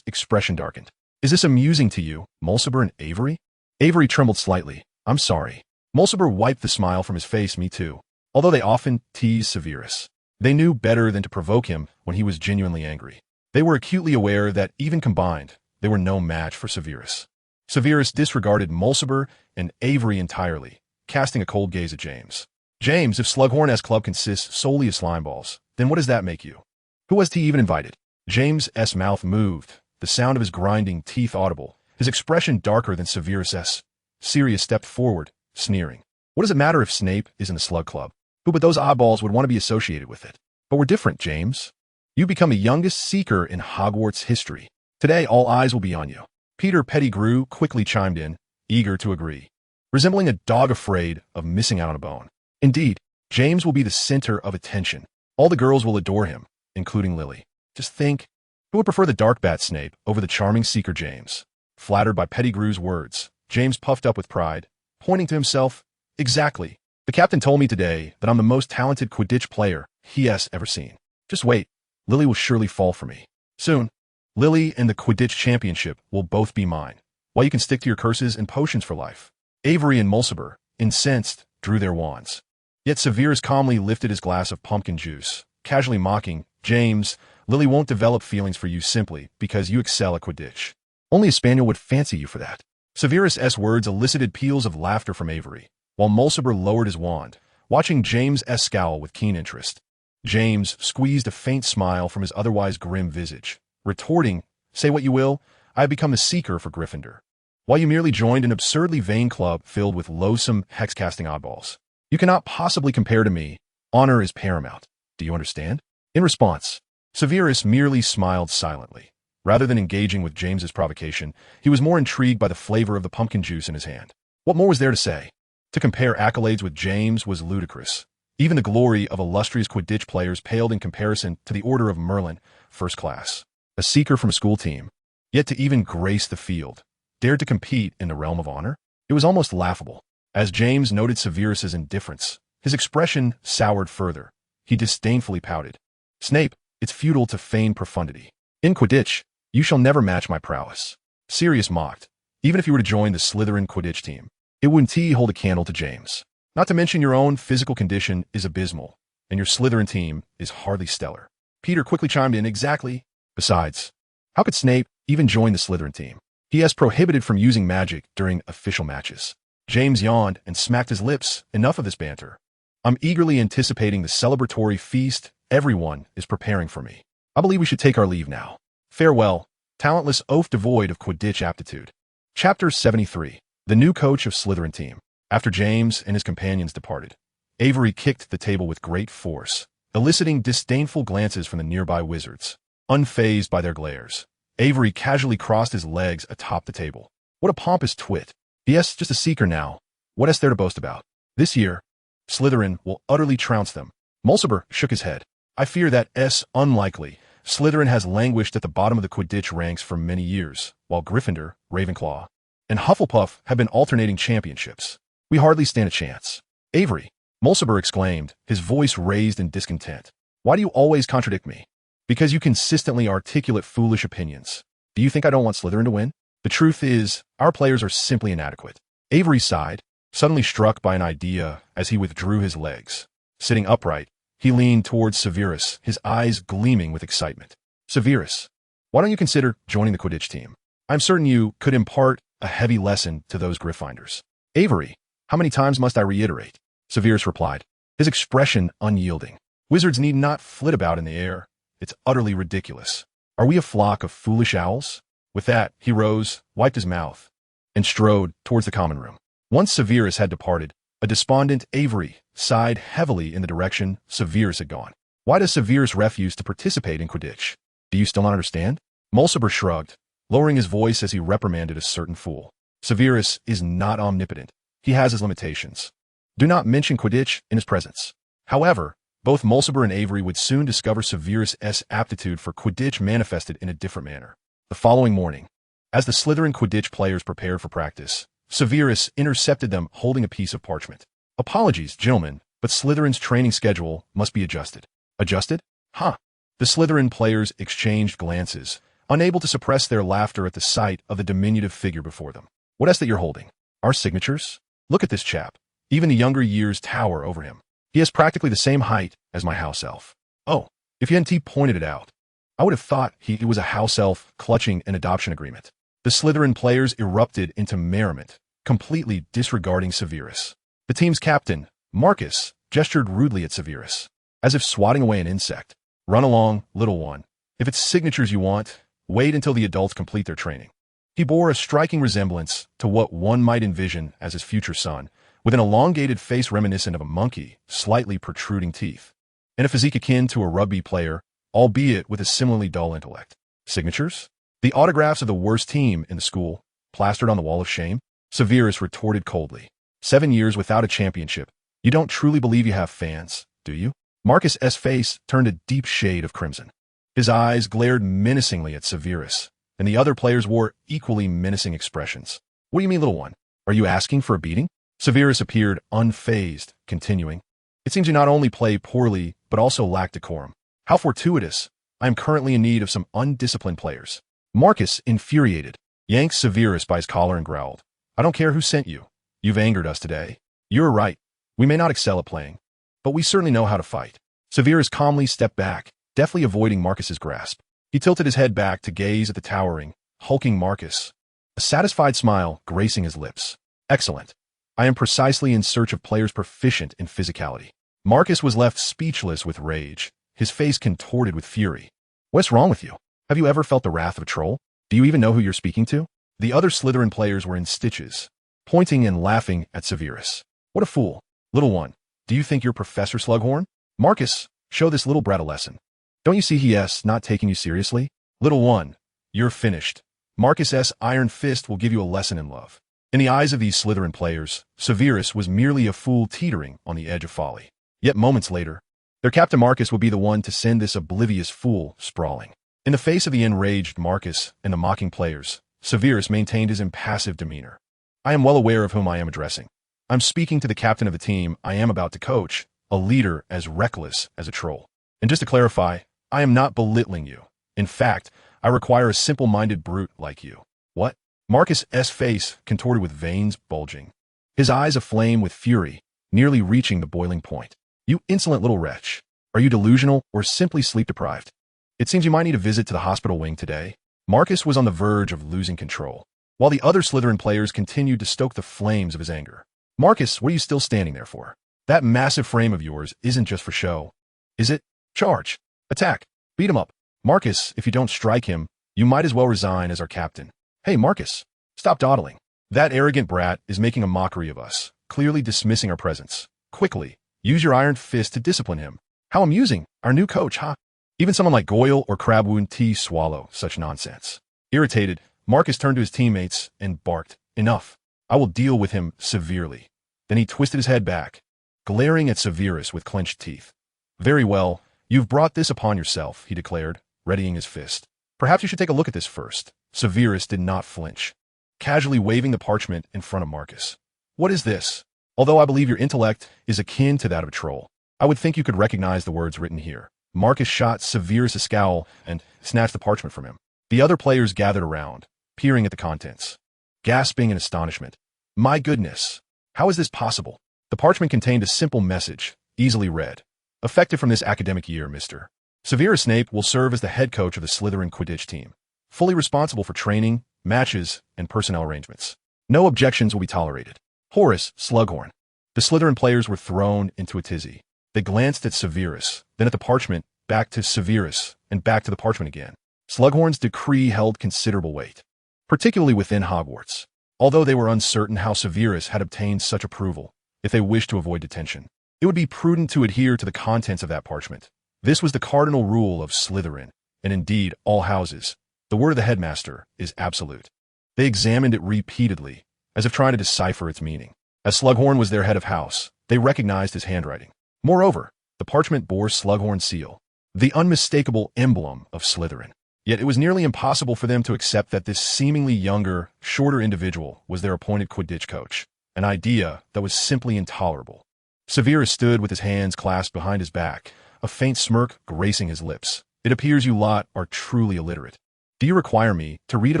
expression darkened. "Is this amusing to you, Mulciber and Avery?" Avery trembled slightly. "I'm sorry." Mulciber wiped the smile from his face. "Me too." Although they often teased Severus, they knew better than to provoke him when he was genuinely angry. They were acutely aware that, even combined, they were no match for Severus. Severus disregarded Mulciber and Avery entirely, casting a cold gaze at James. "James, if Slughorn's club consists solely of slime balls, then what does that make you? Who was he even invited?" James's mouth moved, the sound of his grinding teeth audible, his expression darker than Severus's. Sirius stepped forward, sneering. What does it matter if Snape is in the Slug Club? Who but those oddballs would want to be associated with it? But we're different, James. You become the youngest Seeker in Hogwarts history. Today, all eyes will be on you. Peter Pettigrew quickly chimed in, eager to agree, resembling a dog afraid of missing out on a bone. Indeed, James will be the center of attention. All the girls will adore him, including Lily. Just think, who would prefer the dark bat Snape over the charming Seeker James? Flattered by Pettigrew's words, James puffed up with pride, pointing to himself. Exactly. The captain told me today that I'm the most talented Quidditch player he has ever seen. Just wait. Lily will surely fall for me. Soon, Lily and the Quidditch championship will both be mine, while you can stick to your curses and potions for life. Avery and Mulciber, incensed, drew their wands. Yet Severus calmly lifted his glass of pumpkin juice, casually mocking, James, Lily won't develop feelings for you simply because you excel at Quidditch. Only a spaniel would fancy you for that. Severus's words elicited peals of laughter from Avery, while Mulciber lowered his wand, watching James's scowl with keen interest. James squeezed a faint smile from his otherwise grim visage, retorting, say what you will, I have become the Seeker for Gryffindor, while you merely joined an absurdly vain club filled with loathsome hex-casting oddballs. You cannot possibly compare to me. Honor is paramount. Do you understand? In response, Severus merely smiled silently. Rather than engaging with James's provocation, he was more intrigued by the flavor of the pumpkin juice in his hand. What more was there to say? To compare accolades with James was ludicrous. Even the glory of illustrious Quidditch players paled in comparison to the Order of Merlin, first class. A Seeker from a school team, yet to even grace the field, dared to compete in the realm of honor? It was almost laughable. As James noted Severus's indifference, his expression soured further. He disdainfully pouted. Snape, it's futile to feign profundity. In Quidditch, you shall never match my prowess. Sirius mocked. Even if you were to join the Slytherin Quidditch team, it wouldn't hold a candle to James. Not to mention your own physical condition is abysmal, and your Slytherin team is hardly stellar. Peter quickly chimed in, exactly. Besides, how could Snape even join the Slytherin team? He is prohibited from using magic during official matches. James yawned and smacked his lips. Enough of this banter. I'm eagerly anticipating the celebratory feast everyone is preparing for me. I believe we should take our leave now. Farewell, talentless oaf devoid of Quidditch aptitude. Chapter 73. The new coach of Slytherin team. After James and his companions departed, Avery kicked the table with great force, eliciting disdainful glances from the nearby wizards. Unfazed by their glares, Avery casually crossed his legs atop the table. What a pompous twit. Yes, just a Seeker now. What is there to boast about? This year, Slytherin will utterly trounce them. Mulciber shook his head. I fear that unlikely. Slytherin has languished at the bottom of the Quidditch ranks for many years, while Gryffindor, Ravenclaw, and Hufflepuff have been alternating championships. We hardly stand a chance. Avery, Mulciber exclaimed, his voice raised in discontent. Why do you always contradict me? Because you consistently articulate foolish opinions. Do you think I don't want Slytherin to win? The truth is, our players are simply inadequate. Avery sighed, suddenly struck by an idea as he withdrew his legs. Sitting upright, he leaned towards Severus, his eyes gleaming with excitement. Severus, why don't you consider joining the Quidditch team? I'm certain you could impart a heavy lesson to those Gryffindors. Avery, how many times must I reiterate? Severus replied, his expression unyielding. Wizards need not flit about in the air. It's utterly ridiculous. Are we a flock of foolish owls? With that, he rose, wiped his mouth, and strode towards the common room. Once Severus had departed, a despondent Avery sighed heavily in the direction Severus had gone. Why does Severus refuse to participate in Quidditch? Do you still not understand? Mulciber shrugged, lowering his voice as he reprimanded a certain fool. Severus is not omnipotent. He has his limitations. Do not mention Quidditch in his presence. However, both Mulciber and Avery would soon discover Severus's aptitude for Quidditch manifested in a different manner. The following morning, as the Slytherin Quidditch players prepared for practice, Severus intercepted them holding a piece of parchment. Apologies, gentlemen, but Slytherin's training schedule must be adjusted. Adjusted? Huh. The Slytherin players exchanged glances, unable to suppress their laughter at the sight of the diminutive figure before them. What is that you're holding? Our signatures? Look at this chap. Even the younger years tower over him. He has practically the same height as my house elf. Oh, if you hadn't pointed it out, I would have thought he was a house elf clutching an adoption agreement. The Slytherin players erupted into merriment, completely disregarding Severus. The team's captain, Marcus, gestured rudely at Severus, as if swatting away an insect. Run along, little one. If it's signatures you want, wait until the adults complete their training. He bore a striking resemblance to what one might envision as his future son, with an elongated face reminiscent of a monkey, slightly protruding teeth, and a physique akin to a rugby player, albeit with a similarly dull intellect. Signatures? The autographs of the worst team in the school, plastered on the wall of shame? Severus retorted coldly. 7 years without a championship. You don't truly believe you have fans, do you? Marcus's face turned a deep shade of crimson. His eyes glared menacingly at Severus, and the other players wore equally menacing expressions. What do you mean, little one? Are you asking for a beating? Severus appeared unfazed, continuing. It seems you not only play poorly, but also lack decorum. How fortuitous. I am currently in need of some undisciplined players. Marcus, infuriated, yanked Severus by his collar and growled. I don't care who sent you. You've angered us today. You're right. We may not excel at playing, but we certainly know how to fight. Severus calmly stepped back, deftly avoiding Marcus's grasp. He tilted his head back to gaze at the towering, hulking Marcus, a satisfied smile gracing his lips. Excellent. I am precisely in search of players proficient in physicality. Marcus was left speechless with rage, his face contorted with fury. What's wrong with you? Have you ever felt the wrath of a troll? Do you even know who you're speaking to? The other Slytherin players were in stitches, pointing and laughing at Severus. What a fool. Little one, do you think you're Professor Slughorn? Marcus, show this little brat a lesson. Don't you see he's not taking you seriously? Little one, you're finished. Marcus's iron fist will give you a lesson in love. In the eyes of these Slytherin players, Severus was merely a fool teetering on the edge of folly. Yet moments later, their captain Marcus would be the one to send this oblivious fool sprawling. In the face of the enraged Marcus and the mocking players, Severus maintained his impassive demeanor. I am well aware of whom I am addressing. I'm speaking to the captain of the team I am about to coach, a leader as reckless as a troll. And just to clarify, I am not belittling you. In fact, I require a simple-minded brute like you. What? Marcus's face contorted with veins bulging, his eyes aflame with fury, nearly reaching the boiling point. You insolent little wretch. Are you delusional or simply sleep-deprived? It seems you might need a visit to the hospital wing today. Marcus was on the verge of losing control, while the other Slytherin players continued to stoke the flames of his anger. Marcus, what are you still standing there for? That massive frame of yours isn't just for show, is it? Charge. Attack. Beat him up. Marcus, if you don't strike him, you might as well resign as our captain. Hey, Marcus, stop dawdling. That arrogant brat is making a mockery of us, clearly dismissing our presence. Quickly, use your iron fist to discipline him. How amusing. Our new coach, huh? Even someone like Goyle or Crabwound T swallow such nonsense. Irritated, Marcus turned to his teammates and barked, Enough. I will deal with him severely. Then he twisted his head back, glaring at Severus with clenched teeth. Very well, you've brought this upon yourself, he declared, readying his fist. Perhaps you should take a look at this first. Severus did not flinch, casually waving the parchment in front of Marcus. What is this? Although I believe your intellect is akin to that of a troll, I would think you could recognize the words written here. Marcus shot Severus a scowl and snatched the parchment from him. The other players gathered around, peering at the contents, gasping in astonishment. My goodness, how is this possible? The parchment contained a simple message, easily read. Effective from this academic year, Mr. Severus Snape will serve as the head coach of the Slytherin Quidditch team, fully responsible for training, matches, and personnel arrangements. No objections will be tolerated. Horace Slughorn. The Slytherin players were thrown into a tizzy. They glanced at Severus, then at the parchment, back to Severus, and back to the parchment again. Slughorn's decree held considerable weight, particularly within Hogwarts, although they were uncertain how Severus had obtained such approval. If they wished to avoid detention, it would be prudent to adhere to the contents of that parchment. This was the cardinal rule of Slytherin, and indeed all houses. The word of the headmaster is absolute. They examined it repeatedly, as if trying to decipher its meaning. As Slughorn was their head of house, they recognized his handwriting. Moreover, the parchment bore Slughorn's seal, the unmistakable emblem of Slytherin. Yet it was nearly impossible for them to accept that this seemingly younger, shorter individual was their appointed Quidditch coach, an idea that was simply intolerable. Severus stood with his hands clasped behind his back, a faint smirk gracing his lips. It appears you lot are truly illiterate. Do you require me to read it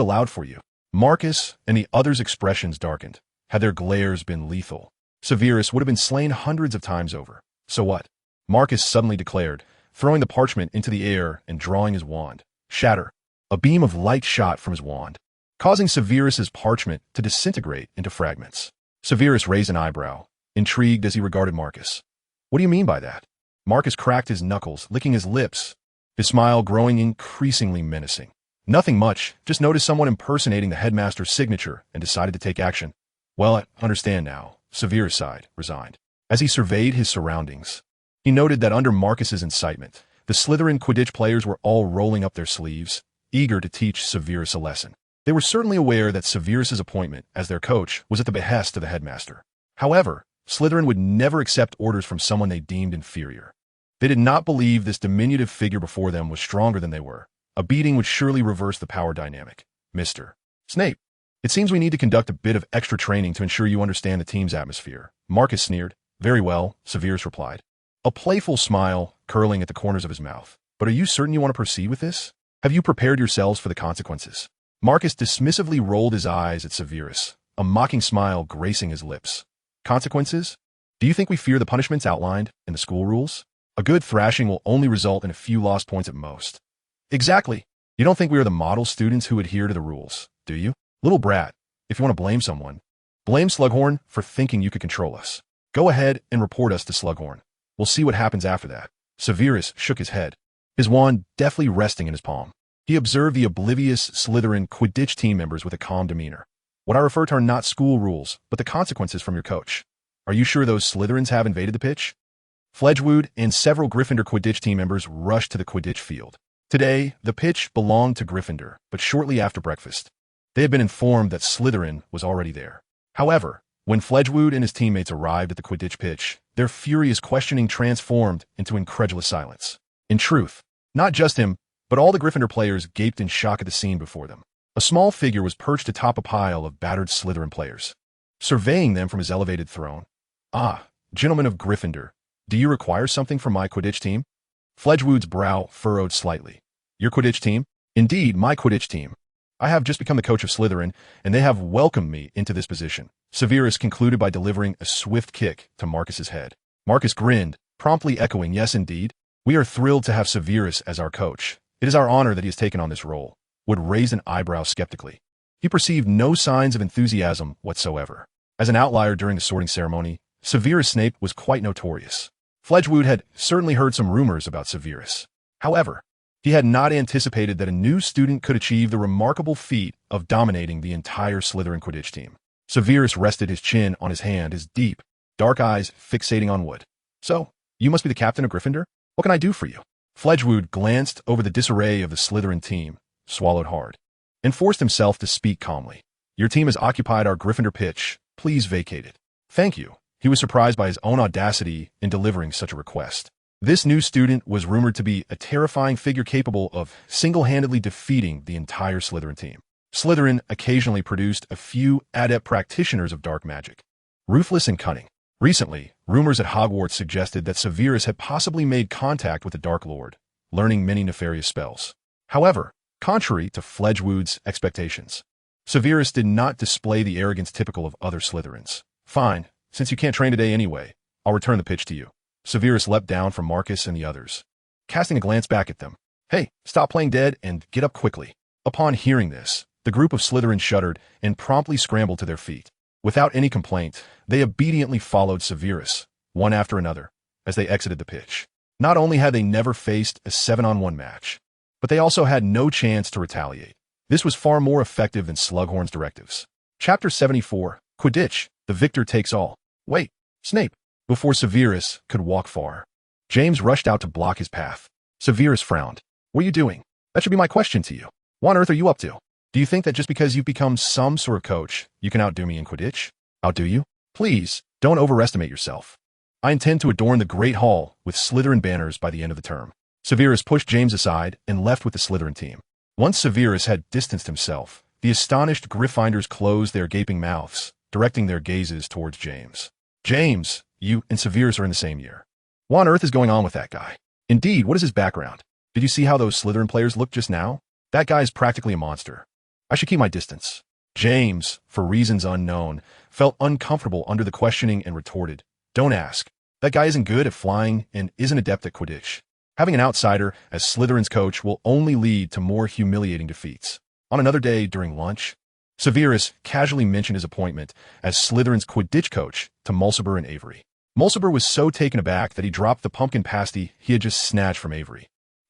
aloud for you? Marcus and the others' expressions darkened. Had their glares been lethal, Severus would have been slain hundreds of times over. So what? Marcus suddenly declared, throwing the parchment into the air and drawing his wand. Shatter. A beam of light shot from his wand, causing Severus's parchment to disintegrate into fragments. Severus raised an eyebrow, intrigued as he regarded Marcus. What do you mean by that? Marcus cracked his knuckles, licking his lips. his smile growing increasingly menacing. Nothing much, just noticed someone impersonating the headmaster's signature and decided to take action. Well, I understand now. Severus sighed, resigned. As he surveyed his surroundings, he noted that under Marcus's incitement, the Slytherin Quidditch players were all rolling up their sleeves, eager to teach Severus a lesson. They were certainly aware that Severus's appointment as their coach was at the behest of the headmaster. However, Slytherin would never accept orders from someone they deemed inferior. They did not believe this diminutive figure before them was stronger than they were. A beating would surely reverse the power dynamic. Mr. Snape, it seems we need to conduct a bit of extra training to ensure you understand the team's atmosphere. Marcus sneered. Very well, Severus replied, a playful smile curling at the corners of his mouth. But are you certain you want to proceed with this? Have you prepared yourselves for the consequences? Marcus dismissively rolled his eyes at Severus, a mocking smile gracing his lips. Consequences? Do you think we fear the punishments outlined in the school rules? A good thrashing will only result in a few lost points at most. Exactly. You don't think we are the model students who adhere to the rules, do you? Little brat, if you want to blame someone, blame Slughorn for thinking you could control us. Go ahead and report us to Slughorn. We'll see what happens after that. Severus shook his head, his wand deftly resting in his palm. He observed the oblivious Slytherin Quidditch team members with a calm demeanor. What I refer to are not school rules, but the consequences from your coach. Are you sure those Slytherins have invaded the pitch? Fledgwood and several Gryffindor Quidditch team members rushed to the Quidditch field. Today, the pitch belonged to Gryffindor, but shortly after breakfast, they had been informed that Slytherin was already there. However, when Fledgwood and his teammates arrived at the Quidditch pitch, their furious questioning transformed into incredulous silence. In truth, not just him, but all the Gryffindor players gaped in shock at the scene before them. A small figure was perched atop a pile of battered Slytherin players, surveying them from his elevated throne. Ah, gentlemen of Gryffindor, do you require something from my Quidditch team? Fledgwood's brow furrowed slightly. Your Quidditch team? Indeed, my Quidditch team. I have just become the coach of Slytherin, and they have welcomed me into this position. Severus concluded by delivering a swift kick to Marcus's head. Marcus grinned, promptly echoing, yes indeed. We are thrilled to have Severus as our coach. It is our honor that he has taken on this role. Wood raised an eyebrow skeptically. He perceived no signs of enthusiasm whatsoever. As an outlier during the sorting ceremony, Severus Snape was quite notorious. Fledgwood had certainly heard some rumors about Severus. However, he had not anticipated that a new student could achieve the remarkable feat of dominating the entire Slytherin Quidditch team. Severus rested his chin on his hand, his deep, dark eyes fixating on Wood. So, you must be the captain of Gryffindor? What can I do for you? Fledgwood glanced over the disarray of the Slytherin team, swallowed hard, and forced himself to speak calmly. Your team has occupied our Gryffindor pitch. Please vacate it. Thank you. He was surprised by his own audacity in delivering such a request. This new student was rumored to be a terrifying figure capable of single-handedly defeating the entire Slytherin team. Slytherin occasionally produced a few adept practitioners of dark magic, ruthless and cunning. Recently, rumors at Hogwarts suggested that Severus had possibly made contact with the Dark Lord, learning many nefarious spells. However, contrary to Fledgwood's expectations, Severus did not display the arrogance typical of other Slytherins. Fine, since you can't train today anyway, I'll return the pitch to you. Severus leapt down from Marcus and the others, casting a glance back at them. Hey, stop playing dead and get up quickly. Upon hearing this, the group of Slytherins shuddered and promptly scrambled to their feet. Without any complaint, they obediently followed Severus, one after another, as they exited the pitch. Not only had they never faced a 7-on-1 match, but they also had no chance to retaliate. This was far more effective than Slughorn's directives. Chapter 74, Quidditch, the victor takes all. Wait, Snape. Before Severus could walk far, James rushed out to block his path. Severus frowned. What are you doing? That should be my question to you. What on earth are you up to? Do you think that just because you've become some sort of coach, you can outdo me in Quidditch? Outdo you? Please, don't overestimate yourself. I intend to adorn the Great Hall with Slytherin banners by the end of the term. Severus pushed James aside and left with the Slytherin team. Once Severus had distanced himself, the astonished Gryffindors closed their gaping mouths, directing their gazes towards James. James, you and Severus are in the same year. What on earth is going on with that guy? Indeed, what is his background? Did you see how those Slytherin players looked just now? That guy is practically a monster. I should keep my distance. James, for reasons unknown, felt uncomfortable under the questioning and retorted, Don't ask. That guy isn't good at flying and isn't adept at Quidditch. Having an outsider as Slytherin's coach will only lead to more humiliating defeats. On another day during lunch, Severus casually mentioned his appointment as Slytherin's Quidditch coach to Mulciber and Avery. Mulciber was so taken aback that he dropped the pumpkin pasty he had just snatched from Avery.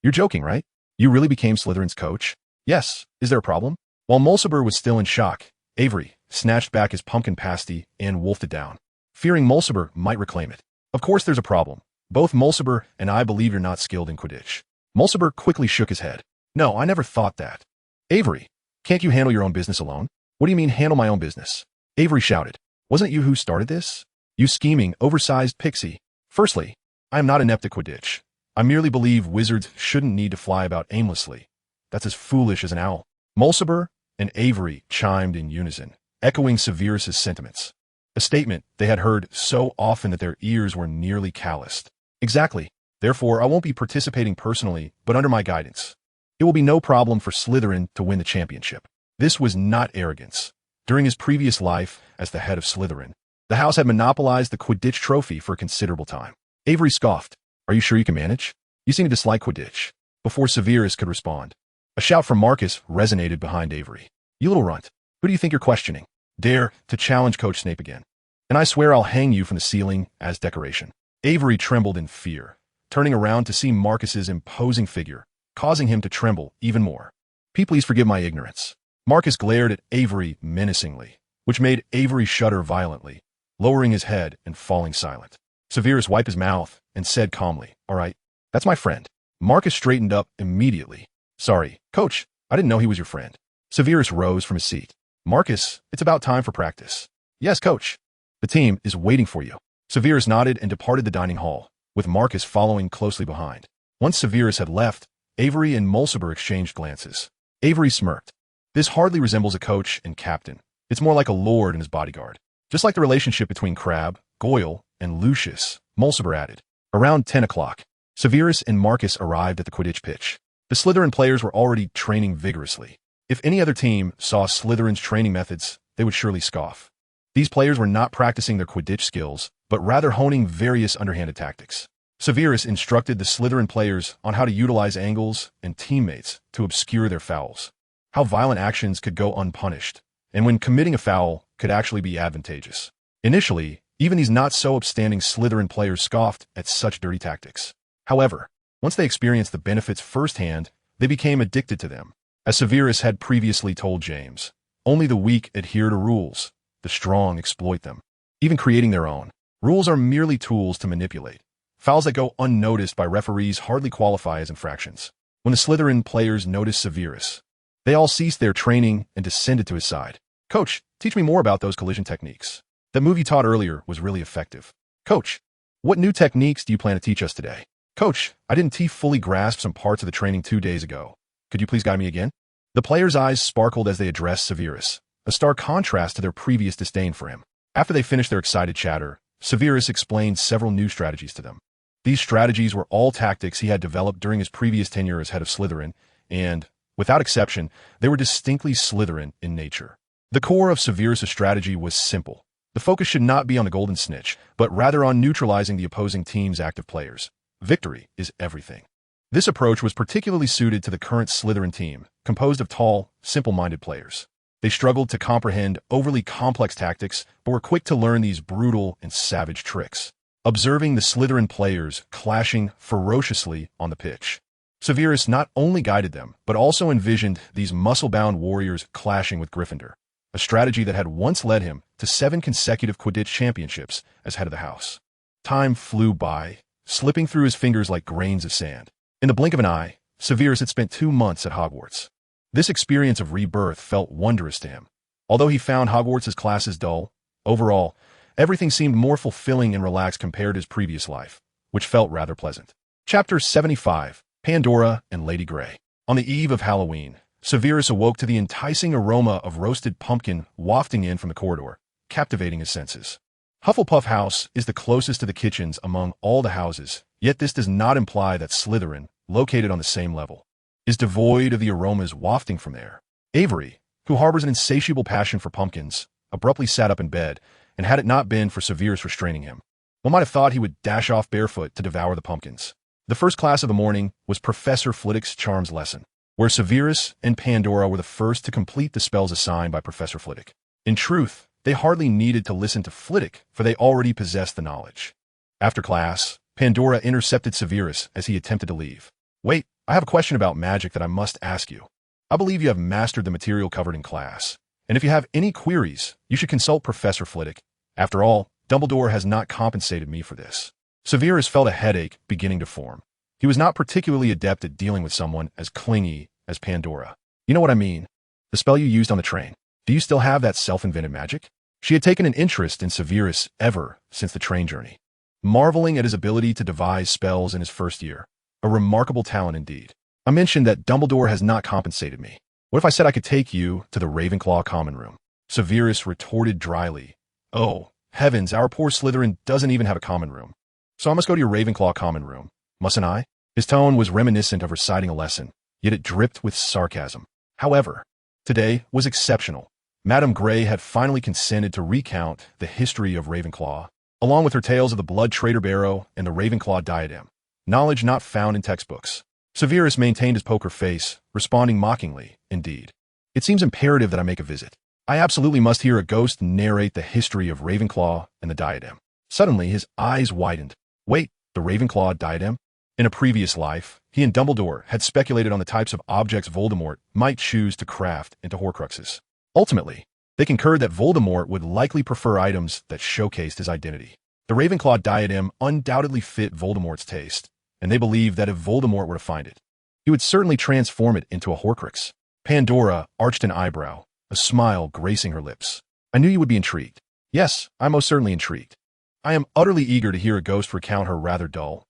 You're joking, right? You really became Slytherin's coach? Yes. Is there a problem? While Mulciber was still in shock, Avery snatched back his pumpkin pasty and wolfed it down, fearing Mulciber might reclaim it. Of course there's a problem. Both Mulciber and I believe you're not skilled in Quidditch. Mulciber quickly shook his head. No, I never thought that. Avery, can't you handle your own business alone? What do you mean handle my own business? Avery shouted. Wasn't it you who started this? You scheming, oversized pixie. Firstly, I am not inept at Quidditch. I merely believe wizards shouldn't need to fly about aimlessly. That's as foolish as an owl. Mulciber and Avery chimed in unison, echoing Severus's sentiments. A statement they had heard so often that their ears were nearly calloused. Exactly. Therefore, I won't be participating personally, but under my guidance. It will be no problem for Slytherin to win the championship. This was not arrogance. During his previous life as the head of Slytherin, the house had monopolized the Quidditch trophy for a considerable time. Avery scoffed. Are you sure you can manage? You seem to dislike Quidditch. Before Severus could respond, a shout from Marcus resonated behind Avery. You little runt. Who do you think you're questioning? Dare to challenge Coach Snape again. And I swear I'll hang you from the ceiling as decoration. Avery trembled in fear, turning around to see Marcus's imposing figure, causing him to tremble even more. Please forgive my ignorance. Marcus glared at Avery menacingly, which made Avery shudder violently, lowering his head and falling silent. Severus wiped his mouth and said calmly, All right, that's my friend. Marcus straightened up immediately. Sorry, Coach, I didn't know he was your friend. Severus rose from his seat. Marcus, it's about time for practice. Yes, Coach. The team is waiting for you. Severus nodded and departed the dining hall, with Marcus following closely behind. Once Severus had left, Avery and Mulciber exchanged glances. Avery smirked. This hardly resembles a coach and captain. It's more like a lord and his bodyguard. Just like the relationship between Crabbe, Goyle, and Lucius, Mulciber added. Around 10 o'clock, Severus and Marcus arrived at the Quidditch pitch. The Slytherin players were already training vigorously. If any other team saw Slytherin's training methods, they would surely scoff. These players were not practicing their Quidditch skills, but rather honing various underhanded tactics. Severus instructed the Slytherin players on how to utilize angles and teammates to obscure their fouls, how violent actions could go unpunished, and when committing a foul could actually be advantageous. Initially, even these not-so-upstanding Slytherin players scoffed at such dirty tactics. However, once they experienced the benefits firsthand, they became addicted to them. As Severus had previously told James, only the weak adhere to rules, the strong exploit them, even creating their own. Rules are merely tools to manipulate. Fouls that go unnoticed by referees hardly qualify as infractions. When the Slytherin players noticed Severus, they all ceased their training and descended to his side. Coach, teach me more about those collision techniques. That move you taught earlier was really effective. Coach, what new techniques do you plan to teach us today? Coach, I didn't fully grasp some parts of the training 2 days ago. Could you please guide me again? The players' eyes sparkled as they addressed Severus, a stark contrast to their previous disdain for him. After they finished their excited chatter, Severus explained several new strategies to them. These strategies were all tactics he had developed during his previous tenure as head of Slytherin, and, without exception, they were distinctly Slytherin in nature. The core of Severus' strategy was simple. The focus should not be on the golden snitch, but rather on neutralizing the opposing team's active players. Victory is everything. This approach was particularly suited to the current Slytherin team, composed of tall, simple-minded players. They struggled to comprehend overly complex tactics, but were quick to learn these brutal and savage tricks. Observing the Slytherin players clashing ferociously on the pitch, Severus not only guided them, but also envisioned these muscle-bound warriors clashing with Gryffindor, a strategy that had once led him to 7 consecutive Quidditch championships as head of the house. Time flew by, slipping through his fingers like grains of sand. In the blink of an eye, Severus had spent 2 months at Hogwarts. This experience of rebirth felt wondrous to him. Although he found Hogwarts' classes dull, overall, everything seemed more fulfilling and relaxed compared to his previous life, which felt rather pleasant. Chapter 75, Pandora and Lady Grey. On the eve of Halloween, Severus awoke to the enticing aroma of roasted pumpkin wafting in from the corridor, captivating his senses. Hufflepuff House is the closest to the kitchens among all the houses, yet this does not imply that Slytherin, located on the same level, is devoid of the aromas wafting from there. Avery, who harbors an insatiable passion for pumpkins, abruptly sat up in bed, and had it not been for Severus restraining him, one might have thought he would dash off barefoot to devour the pumpkins. The first class of the morning was Professor Flitwick's Charms lesson, where Severus and Pandora were the first to complete the spells assigned by Professor Flitwick. In truth, they hardly needed to listen to Flitwick, for they already possessed the knowledge. After class, Pandora intercepted Severus as he attempted to leave. Wait, I have a question about magic that I must ask you. I believe you have mastered the material covered in class, and if you have any queries, you should consult Professor Flitwick. After all, Dumbledore has not compensated me for this. Severus felt a headache beginning to form. He was not particularly adept at dealing with someone as clingy as Pandora. You know what I mean? The spell you used on the train. Do you still have that self-invented magic? She had taken an interest in Severus ever since the train journey, marveling at his ability to devise spells in his first year. A remarkable talent indeed. I mentioned that Dumbledore has not compensated me. What if I said I could take you to the Ravenclaw common room? Severus retorted dryly. Oh, heavens, our poor Slytherin doesn't even have a common room. So I must go to your Ravenclaw common room, mustn't I? His tone was reminiscent of reciting a lesson, yet it dripped with sarcasm. However, today was exceptional. Madame Grey had finally consented to recount the history of Ravenclaw, along with her tales of the Blood Traitor Barrow and the Ravenclaw diadem, knowledge not found in textbooks. Severus maintained his poker face, responding mockingly, indeed. It seems imperative that I make a visit. I absolutely must hear a ghost narrate the history of Ravenclaw and the diadem. Suddenly, his eyes widened. Wait, the Ravenclaw diadem? In a previous life, he and Dumbledore had speculated on the types of objects Voldemort might choose to craft into Horcruxes. Ultimately, they concurred that Voldemort would likely prefer items that showcased his identity. The Ravenclaw diadem undoubtedly fit Voldemort's taste, and they believed that if Voldemort were to find it, he would certainly transform it into a Horcrux. Pandora arched an eyebrow, a smile gracing her lips. I knew you would be intrigued. Yes, I'm most certainly intrigued. I am utterly eager to hear a ghost recount her rather dull,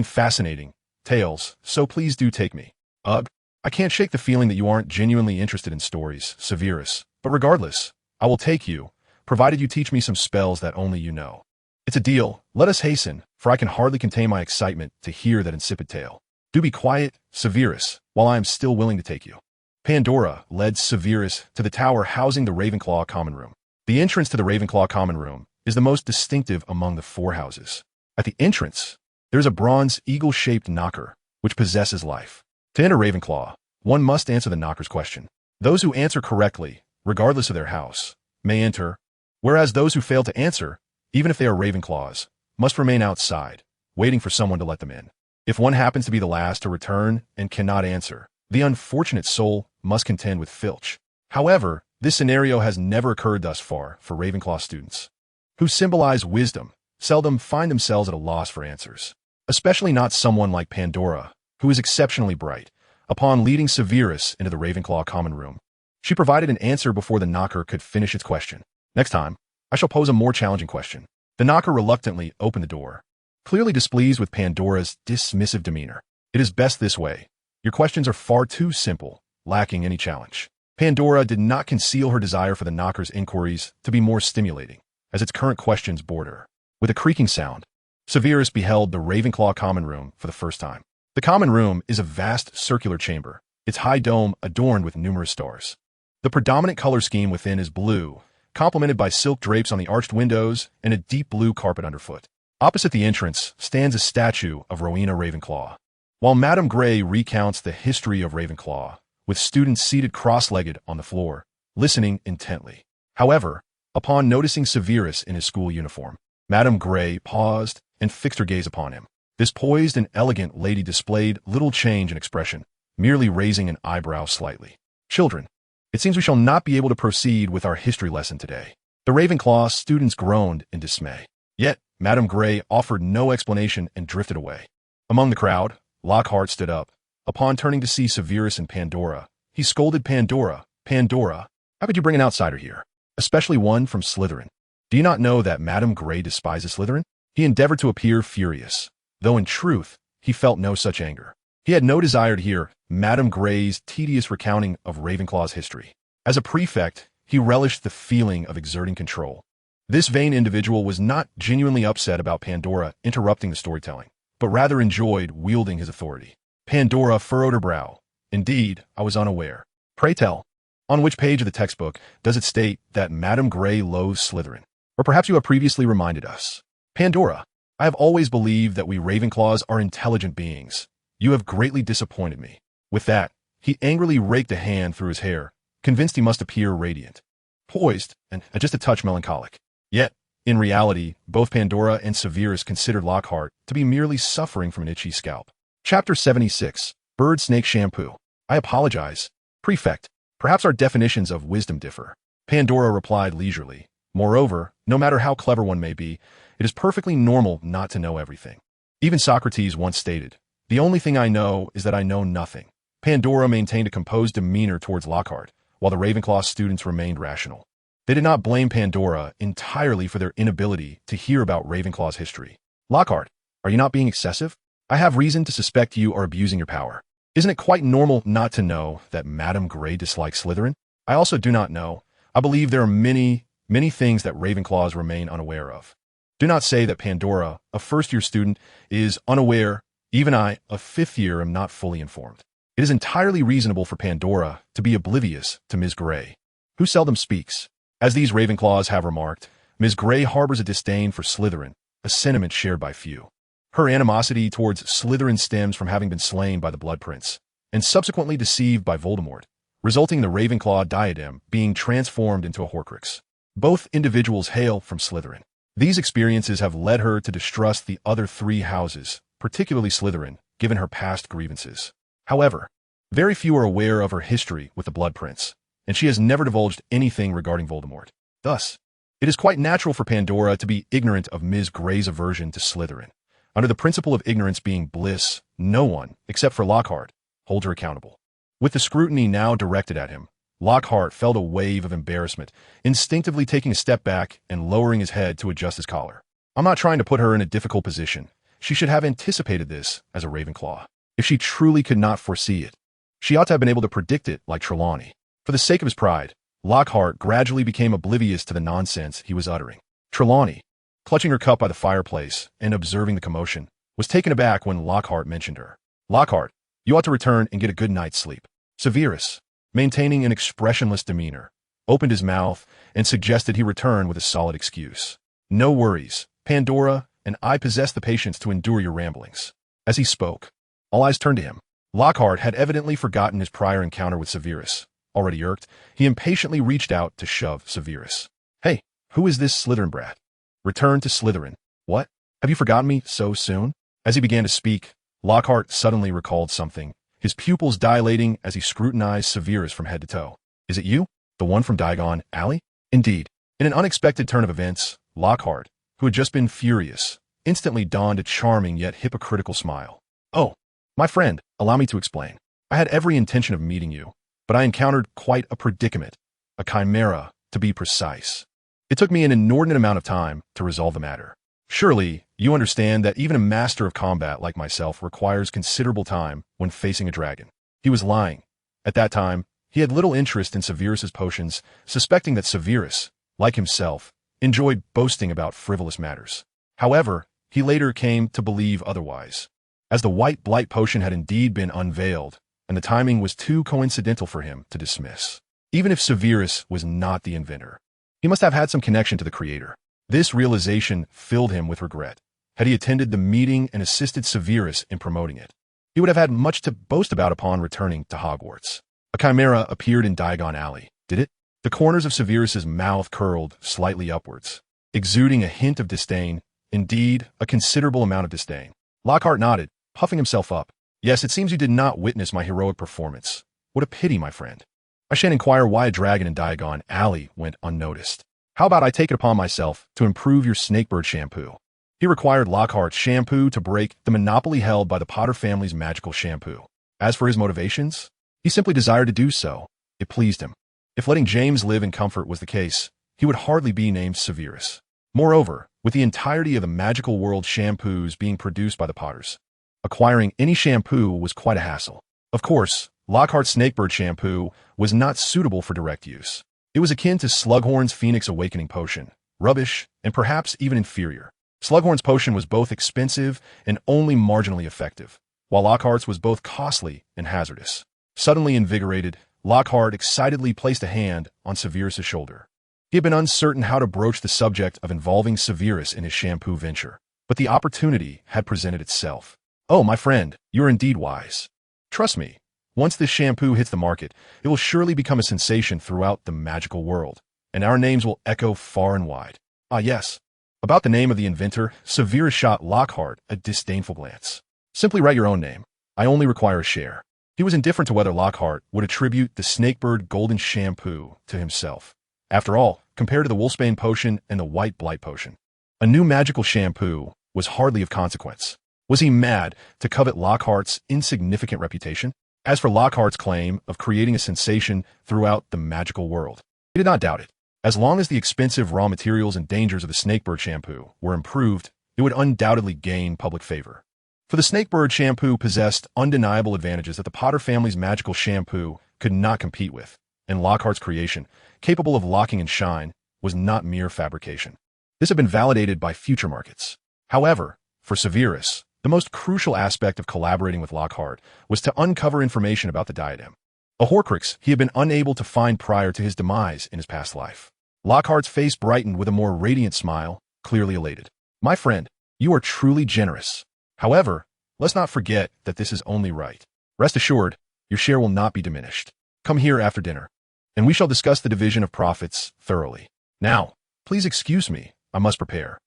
fascinating tales, so please do take me. Ugh, I can't shake the feeling that you aren't genuinely interested in stories, Severus, but regardless, I will take you, provided you teach me some spells that only you know. It's a deal. Let us hasten, for I can hardly contain my excitement to hear that insipid tale. Do be quiet, Severus, while I am still willing to take you. Pandora led Severus to the tower housing the Ravenclaw common room. The entrance to the Ravenclaw common room is the most distinctive among the four houses. At the entrance, there is a bronze eagle-shaped knocker, which possesses life. To enter Ravenclaw, one must answer the knocker's question. Those who answer correctly, regardless of their house, may enter, whereas those who fail to answer, even if they are Ravenclaws, must remain outside, waiting for someone to let them in. If one happens to be the last to return and cannot answer, the unfortunate soul must contend with Filch. However, this scenario has never occurred thus far for Ravenclaw students, who symbolize wisdom, seldom find themselves at a loss for answers. Especially not someone like Pandora, who is exceptionally bright. Upon leading Severus into the Ravenclaw common room, she provided an answer before the knocker could finish its question. Next time, I shall pose a more challenging question. The knocker reluctantly opened the door, clearly displeased with Pandora's dismissive demeanor. It is best this way. Your questions are far too simple, lacking any challenge. Pandora did not conceal her desire for the knocker's inquiries to be more stimulating, as its current questions bored her. With a creaking sound, Severus beheld the Ravenclaw common room for the first time. The common room is a vast circular chamber, its high dome adorned with numerous stars. The predominant color scheme within is blue, complemented by silk drapes on the arched windows and a deep blue carpet underfoot. Opposite the entrance stands a statue of Rowena Ravenclaw, while Madame Grey recounts the history of Ravenclaw, with students seated cross-legged on the floor, listening intently. However, upon noticing Severus in his school uniform, Madame Grey paused and fixed her gaze upon him. This poised and elegant lady displayed little change in expression, merely raising an eyebrow slightly. Children, it seems we shall not be able to proceed with our history lesson today. The Ravenclaw students groaned in dismay. Yet, Madame Grey offered no explanation and drifted away. Among the crowd, Lockhart stood up. Upon turning to see Severus and Pandora, he scolded Pandora. Pandora, how could you bring an outsider here? Especially one from Slytherin. Do you not know that Madame Grey despises Slytherin? He endeavored to appear furious, though in truth, he felt no such anger. He had no desire to hear Madame Grey's tedious recounting of Ravenclaw's history. As a prefect, he relished the feeling of exerting control. This vain individual was not genuinely upset about Pandora interrupting the storytelling, but rather enjoyed wielding his authority. Pandora furrowed her brow. Indeed, I was unaware. Pray tell, on which page of the textbook does it state that Madame Grey loathes Slytherin? Or perhaps you have previously reminded us. Pandora, I have always believed that we Ravenclaws are intelligent beings. You have greatly disappointed me. With that, he angrily raked a hand through his hair, convinced he must appear radiant, poised, and just a touch melancholic. Yet, in reality, both Pandora and Severus considered Lockhart to be merely suffering from an itchy scalp. Chapter 76. Bird Snake Shampoo. I apologize. Prefect. Perhaps our definitions of wisdom differ. Pandora replied leisurely. Moreover, no matter how clever one may be, it is perfectly normal not to know everything. Even Socrates once stated, "The only thing I know is that I know nothing." Pandora maintained a composed demeanor towards Lockhart, while the Ravenclaw students remained rational. They did not blame Pandora entirely for their inability to hear about Ravenclaw's history. "Lockhart, are you not being excessive? I have reason to suspect you are abusing your power. Isn't it quite normal not to know that Madame Grey dislikes Slytherin? I also do not know. I believe there are many things that Ravenclaws remain unaware of." Do not say that Pandora, a first-year student, is unaware. Even I, a fifth year, am not fully informed. It is entirely reasonable for Pandora to be oblivious to Ms. Grey, who seldom speaks. As these Ravenclaws have remarked, Ms. Grey harbors a disdain for Slytherin, a sentiment shared by few. Her animosity towards Slytherin stems from having been slain by the Blood Prince, and subsequently deceived by Voldemort, resulting in the Ravenclaw diadem being transformed into a Horcrux. Both individuals hail from Slytherin. These experiences have led her to distrust the other three houses, particularly Slytherin, given her past grievances. However, very few are aware of her history with the Blood Prince, and she has never divulged anything regarding Voldemort. Thus, it is quite natural for Pandora to be ignorant of Ms. Grey's aversion to Slytherin. Under the principle of ignorance being bliss, no one, except for Lockhart, holds her accountable. With the scrutiny now directed at him, Lockhart felt a wave of embarrassment, instinctively taking a step back and lowering his head to adjust his collar. I'm not trying to put her in a difficult position. She should have anticipated this as a Ravenclaw. If she truly could not foresee it, she ought to have been able to predict it like Trelawney. For the sake of his pride, Lockhart gradually became oblivious to the nonsense he was uttering. Trelawney, clutching her cup by the fireplace and observing the commotion, was taken aback when Lockhart mentioned her. "Lockhart, you ought to return and get a good night's sleep." Severus, maintaining an expressionless demeanor, opened his mouth and suggested he return with a solid excuse. "No worries, Pandora, and I possess the patience to endure your ramblings." As he spoke, all eyes turned to him. Lockhart had evidently forgotten his prior encounter with Severus. Already irked, he impatiently reached out to shove Severus. "Hey, who is this Slytherin brat? Return to Slytherin. What? Have you forgotten me so soon?" As he began to speak, Lockhart suddenly recalled something, his pupils dilating as he scrutinized Severus from head to toe. "Is it you? The one from Diagon Alley?" Indeed. In an unexpected turn of events, Lockhart, who had just been furious, instantly donned a charming yet hypocritical smile. "Oh, my friend, allow me to explain. I had every intention of meeting you, but I encountered quite a predicament, a chimera, to be precise. It took me an inordinate amount of time to resolve the matter. Surely, you understand that even a master of combat like myself requires considerable time when facing a dragon." He was lying. At that time, he had little interest in Severus's potions, suspecting that Severus, like himself, enjoyed boasting about frivolous matters. However, he later came to believe otherwise, as the White Blight potion had indeed been unveiled, and the timing was too coincidental for him to dismiss. Even if Severus was not the inventor, he must have had some connection to the creator. This realization filled him with regret. Had he attended the meeting and assisted Severus in promoting it, he would have had much to boast about upon returning to Hogwarts. A chimera appeared in Diagon Alley, did it? The corners of Severus's mouth curled slightly upwards, exuding a hint of disdain, indeed, a considerable amount of disdain. Lockhart nodded, puffing himself up. "Yes, it seems you did not witness my heroic performance. What a pity, my friend. I shan't inquire why a dragon in Diagon Alley went unnoticed. How about I take it upon myself to improve your snakebird shampoo?" He required Lockhart's shampoo to break the monopoly held by the Potter family's magical shampoo. As for his motivations, he simply desired to do so. It pleased him. If letting James live in comfort was the case, he would hardly be named Severus. Moreover, with the entirety of the magical world shampoos being produced by the Potters, acquiring any shampoo was quite a hassle. Of course, Lockhart's snakebird shampoo was not suitable for direct use. It was akin to Slughorn's Phoenix Awakening potion, rubbish, and perhaps even inferior. Slughorn's potion was both expensive and only marginally effective, while Lockhart's was both costly and hazardous. Suddenly invigorated, Lockhart excitedly placed a hand on Severus's shoulder. He had been uncertain how to broach the subject of involving Severus in his shampoo venture, but the opportunity had presented itself. "Oh, my friend, you are indeed wise. Trust me. Once this shampoo hits the market, it will surely become a sensation throughout the magical world, and our names will echo far and wide." "Ah, yes." About the name of the inventor, Severus shot Lockhart a disdainful glance. "Simply write your own name. I only require a share. He was indifferent to whether Lockhart would attribute the Snakebird Golden Shampoo to himself. After all, compared to the Wolfsbane Potion and the White Blight Potion, a new magical shampoo was hardly of consequence. Was he mad to covet Lockhart's insignificant reputation? As for Lockhart's claim of creating a sensation throughout the magical world, he did not doubt it. As long as the expensive raw materials and dangers of the Snakebird shampoo were improved, it would undoubtedly gain public favor. For the Snakebird shampoo possessed undeniable advantages that the Potter family's magical shampoo could not compete with, and Lockhart's creation, capable of locking and shine, was not mere fabrication. This had been validated by future markets. However, for Severus, the most crucial aspect of collaborating with Lockhart was to uncover information about the diadem, a Horcrux he had been unable to find prior to his demise in his past life. Lockhart's face brightened with a more radiant smile, clearly elated. My friend, you are truly generous. However, let's not forget that this is only right. Rest assured, your share will not be diminished. Come here after dinner, and we shall discuss the division of profits thoroughly. Now, please excuse me, I must prepare.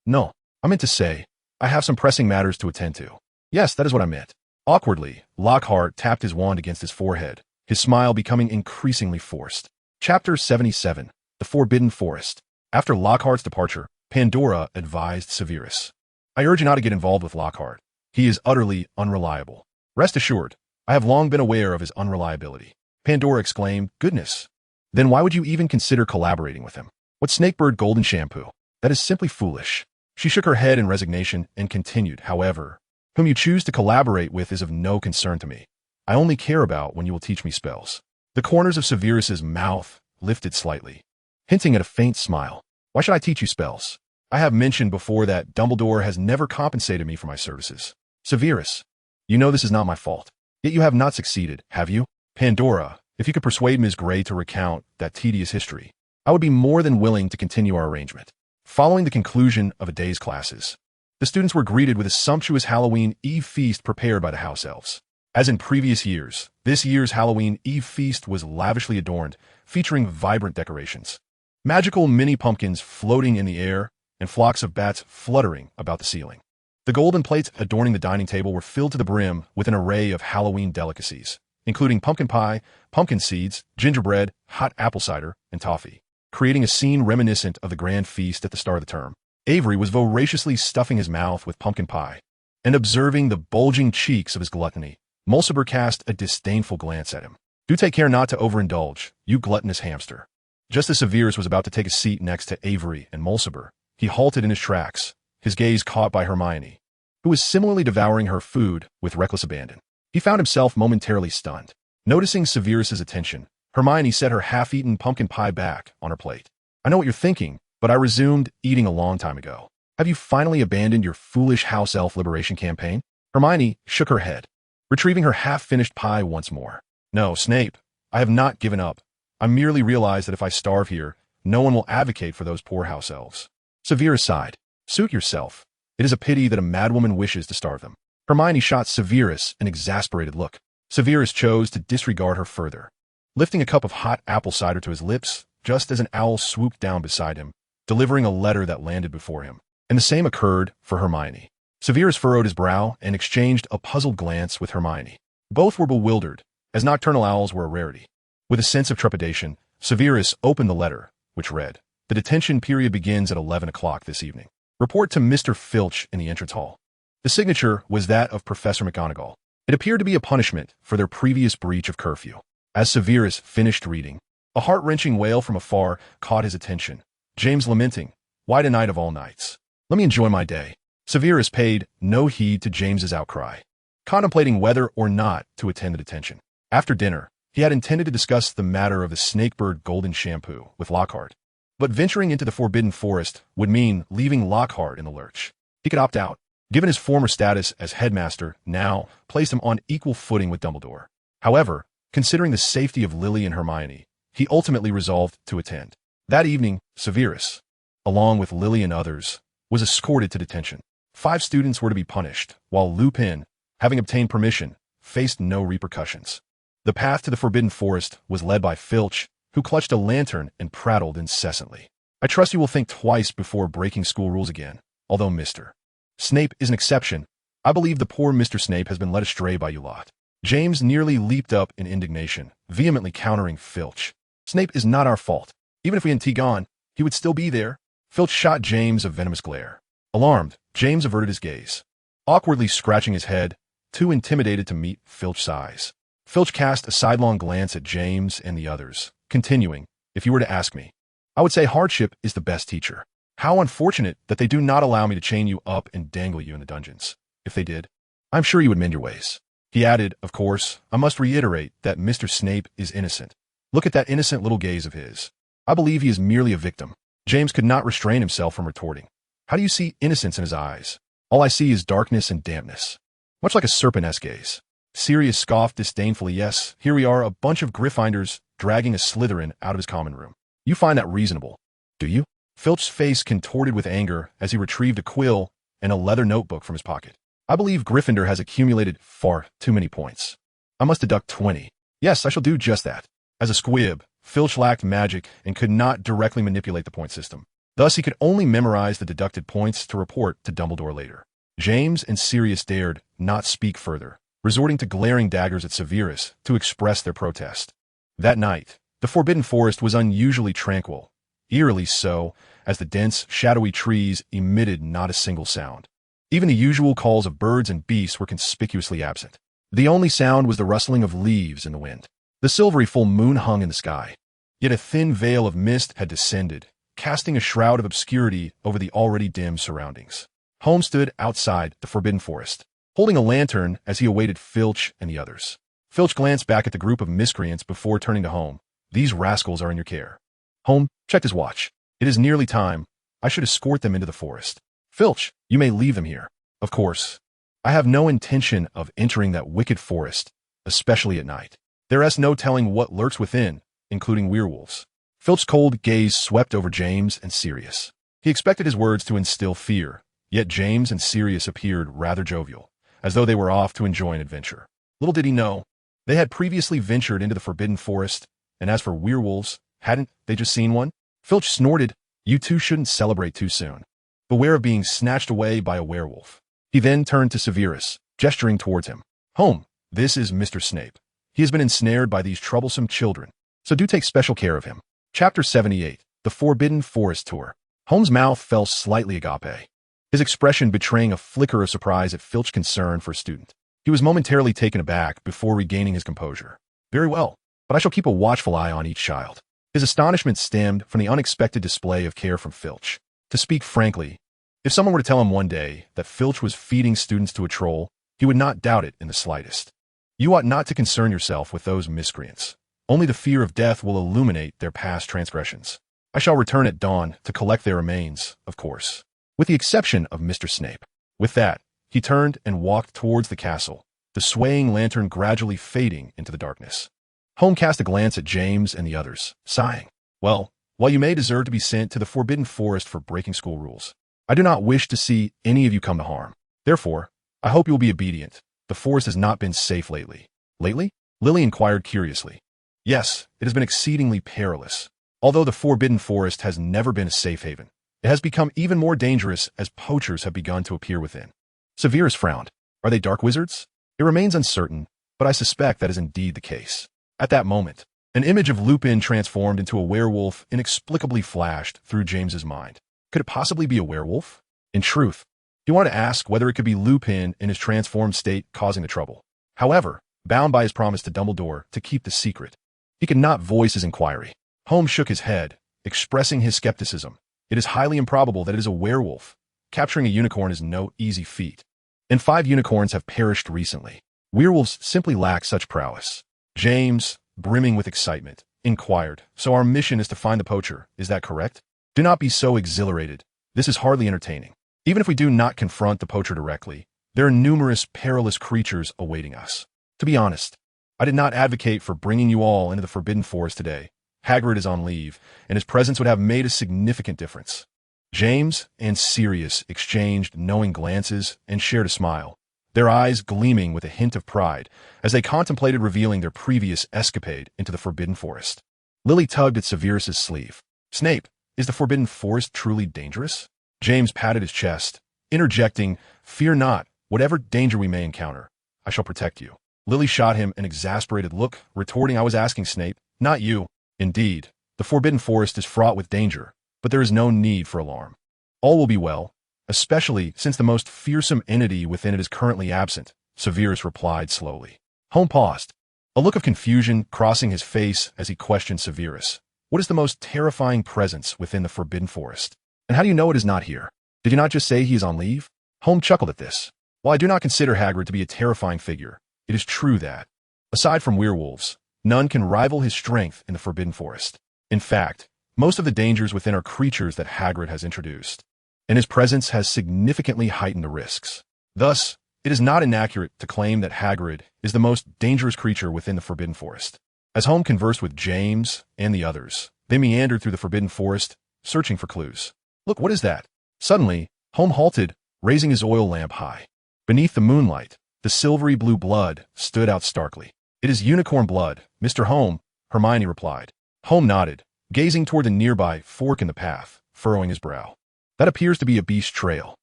No, I meant to say, I have some pressing matters to attend to. Yes, that is what I meant. Awkwardly, Lockhart tapped his wand against his forehead, his smile becoming increasingly forced. Chapter 77, The Forbidden Forest. After Lockhart's departure, Pandora advised Severus. I urge you not to get involved with Lockhart. He is utterly unreliable. Rest assured, I have long been aware of his unreliability. Pandora exclaimed, Goodness. Then why would you even consider collaborating with him? What Snakebird Golden Shampoo? That is simply foolish. She shook her head in resignation and continued, However, whom you choose to collaborate with is of no concern to me. I only care about when you will teach me spells. The corners of Severus's mouth lifted slightly, hinting at a faint smile. Why should I teach you spells? I have mentioned before that Dumbledore has never compensated me for my services. Severus, you know this is not my fault. Yet you have not succeeded, have you? Pandora, if you could persuade Ms. Grey to recount that tedious history, I would be more than willing to continue our arrangement. Following the conclusion of a day's classes, the students were greeted with a sumptuous Halloween Eve feast prepared by the house elves. As in previous years, this year's Halloween Eve feast was lavishly adorned, featuring vibrant decorations. Magical mini pumpkins floating in the air, and flocks of bats fluttering about the ceiling. The golden plates adorning the dining table were filled to the brim with an array of Halloween delicacies, including pumpkin pie, pumpkin seeds, gingerbread, hot apple cider, and toffee, creating a scene reminiscent of the grand feast at the start of the term. Avery was voraciously stuffing his mouth with pumpkin pie, and observing the bulging cheeks of his gluttony, Mulciber cast a disdainful glance at him. Do take care not to overindulge, you gluttonous hamster. Just as Severus was about to take a seat next to Avery and Mulciber, he halted in his tracks, his gaze caught by Hermione, who was similarly devouring her food with reckless abandon. He found himself momentarily stunned. Noticing Severus's attention, Hermione set her half-eaten pumpkin pie back on her plate. I know what you're thinking, but I resumed eating a long time ago. Have you finally abandoned your foolish house elf liberation campaign? Hermione shook her head, retrieving her half-finished pie once more. No, Snape, I have not given up. I merely realize that if I starve here, no one will advocate for those poor house elves. Severus sighed. Suit yourself. It is a pity that a madwoman wishes to starve them. Hermione shot Severus an exasperated look. Severus chose to disregard her further, lifting a cup of hot apple cider to his lips just as an owl swooped down beside him, delivering a letter that landed before him. And the same occurred for Hermione. Severus furrowed his brow and exchanged a puzzled glance with Hermione. Both were bewildered, as nocturnal owls were a rarity. With a sense of trepidation, Severus opened the letter, which read, The detention period begins at 11 o'clock this evening. Report to Mr. Filch in the entrance hall. The signature was that of Professor McGonagall. It appeared to be a punishment for their previous breach of curfew. As Severus finished reading, a heart-wrenching wail from afar caught his attention. James lamenting, Why tonight of all nights? Let me enjoy my day. Severus paid no heed to James's outcry, contemplating whether or not to attend the detention. After dinner, he had intended to discuss the matter of the Snakebird Golden Shampoo with Lockhart, but venturing into the Forbidden Forest would mean leaving Lockhart in the lurch. He could opt out, given his former status as headmaster now placed him on equal footing with Dumbledore. However, considering the safety of Lily and Hermione, he ultimately resolved to attend. That evening, Severus, along with Lily and others, was escorted to detention. 5 students were to be punished, while Lupin, having obtained permission, faced no repercussions. The path to the Forbidden Forest was led by Filch, who clutched a lantern and prattled incessantly. I trust you will think twice before breaking school rules again, although Mr. Snape is an exception. I believe the poor Mr. Snape has been led astray by you lot. James nearly leaped up in indignation, vehemently countering Filch. Snape is not our fault. Even if we hadn't gone, he would still be there. Filch shot James a venomous glare. Alarmed, James averted his gaze, awkwardly scratching his head, too intimidated to meet Filch's eyes. Filch cast a sidelong glance at James and the others, continuing, if you were to ask me, I would say hardship is the best teacher. How unfortunate that they do not allow me to chain you up and dangle you in the dungeons. If they did, I'm sure you would mend your ways. He added, of course, I must reiterate that Mr. Snape is innocent. Look at that innocent little gaze of his. I believe he is merely a victim. James could not restrain himself from retorting. How do you see innocence in his eyes? All I see is darkness and dampness. Much like a serpent's gaze. Sirius scoffed disdainfully. Yes, here we are, a bunch of Gryffindors dragging a Slytherin out of his common room. You find that reasonable, do you? Filch's face contorted with anger as he retrieved a quill and a leather notebook from his pocket. I believe Gryffindor has accumulated far too many points. I must deduct 20. Yes, I shall do just that. As a squib, Filch lacked magic and could not directly manipulate the point system. Thus, he could only memorize the deducted points to report to Dumbledore later. James and Sirius dared not speak further, resorting to glaring daggers at Severus to express their protest. That night, the Forbidden Forest was unusually tranquil, eerily so, as the dense, shadowy trees emitted not a single sound. Even the usual calls of birds and beasts were conspicuously absent. The only sound was the rustling of leaves in the wind. The silvery full moon hung in the sky. Yet a thin veil of mist had descended, casting a shroud of obscurity over the already dim surroundings. Holmes stood outside the Forbidden Forest, holding a lantern as he awaited Filch and the others. Filch glanced back at the group of miscreants before turning to Holmes. These rascals are in your care. Holmes checked his watch. It is nearly time. I should escort them into the forest. Filch, you may leave them here. Of course. I have no intention of entering that wicked forest, especially at night. There is no telling what lurks within, including werewolves. Filch's cold gaze swept over James and Sirius. He expected his words to instill fear, yet James and Sirius appeared rather jovial, as though they were off to enjoy an adventure. Little did he know, they had previously ventured into the Forbidden Forest, and as for werewolves, hadn't they just seen one? Filch snorted, you two shouldn't celebrate too soon. Beware of being snatched away by a werewolf. He then turned to Severus, gesturing towards him. Home, this is Mr. Snape. He has been ensnared by these troublesome children, so do take special care of him. Chapter 78, The Forbidden Forest Tour. Holmes' mouth fell slightly agape, his expression betraying a flicker of surprise at Filch's concern for a student. He was momentarily taken aback before regaining his composure. Very well, but I shall keep a watchful eye on each child. His astonishment stemmed from the unexpected display of care from Filch. To speak frankly, if someone were to tell him one day that Filch was feeding students to a troll, he would not doubt it in the slightest. You ought not to concern yourself with those miscreants. Only the fear of death will illuminate their past transgressions. I shall return at dawn to collect their remains, of course, with the exception of Mr. Snape. With that, he turned and walked towards the castle, the swaying lantern gradually fading into the darkness. Holmes cast a glance at James and the others, sighing. Well, while you may deserve to be sent to the Forbidden Forest for breaking school rules, I do not wish to see any of you come to harm. Therefore, I hope you will be obedient. The forest has not been safe lately. Lately? Lily inquired curiously. Yes, it has been exceedingly perilous. Although the Forbidden Forest has never been a safe haven, it has become even more dangerous as poachers have begun to appear within. Severus frowned. Are they dark wizards? It remains uncertain, but I suspect that is indeed the case. At that moment, an image of Lupin transformed into a werewolf inexplicably flashed through James's mind. Could it possibly be a werewolf? In truth, he wanted to ask whether it could be Lupin in his transformed state causing the trouble. However, bound by his promise to Dumbledore to keep the secret, he could not voice his inquiry. Holmes shook his head, expressing his skepticism. It is highly improbable that it is a werewolf. Capturing a unicorn is no easy feat, and 5 unicorns have perished recently. Werewolves simply lack such prowess. James, brimming with excitement, inquired, so our mission is to find the poacher, is that correct? Do not be so exhilarated. This is hardly entertaining. Even if we do not confront the poacher directly, there are numerous perilous creatures awaiting us. To be honest, I did not advocate for bringing you all into the Forbidden Forest today. Hagrid is on leave, and his presence would have made a significant difference. James and Sirius exchanged knowing glances and shared a smile, their eyes gleaming with a hint of pride as they contemplated revealing their previous escapade into the Forbidden Forest. Lily tugged at Severus's sleeve. Snape, is the Forbidden Forest truly dangerous? James patted his chest, interjecting, fear not, Whatever danger we may encounter, I shall protect you. Lily shot him an exasperated look, retorting, I was asking Snape, not you. Indeed, the Forbidden Forest is fraught with danger, but there is no need for alarm. All will be well, especially since the most fearsome entity within it is currently absent, Severus replied slowly. Holmes paused, a look of confusion crossing his face as he questioned Severus. What is the most terrifying presence within the Forbidden Forest? And how do you know it is not here? Did you not just say he is on leave? Holmes chuckled at this. While I do not consider Hagrid to be a terrifying figure, it is true that, aside from werewolves, none can rival his strength in the Forbidden Forest. In fact, most of the dangers within are creatures that Hagrid has introduced, and his presence has significantly heightened the risks. Thus, it is not inaccurate to claim that Hagrid is the most dangerous creature within the Forbidden Forest. As Holmes conversed with James and the others, they meandered through the Forbidden Forest, searching for clues. Look, what is that? Suddenly, Holmes halted, raising his oil lamp high. Beneath the moonlight, the silvery blue blood stood out starkly. It is unicorn blood, Mr. Holmes, Hermione replied. Holmes nodded, gazing toward the nearby fork in the path, furrowing his brow. That appears to be a beast trail.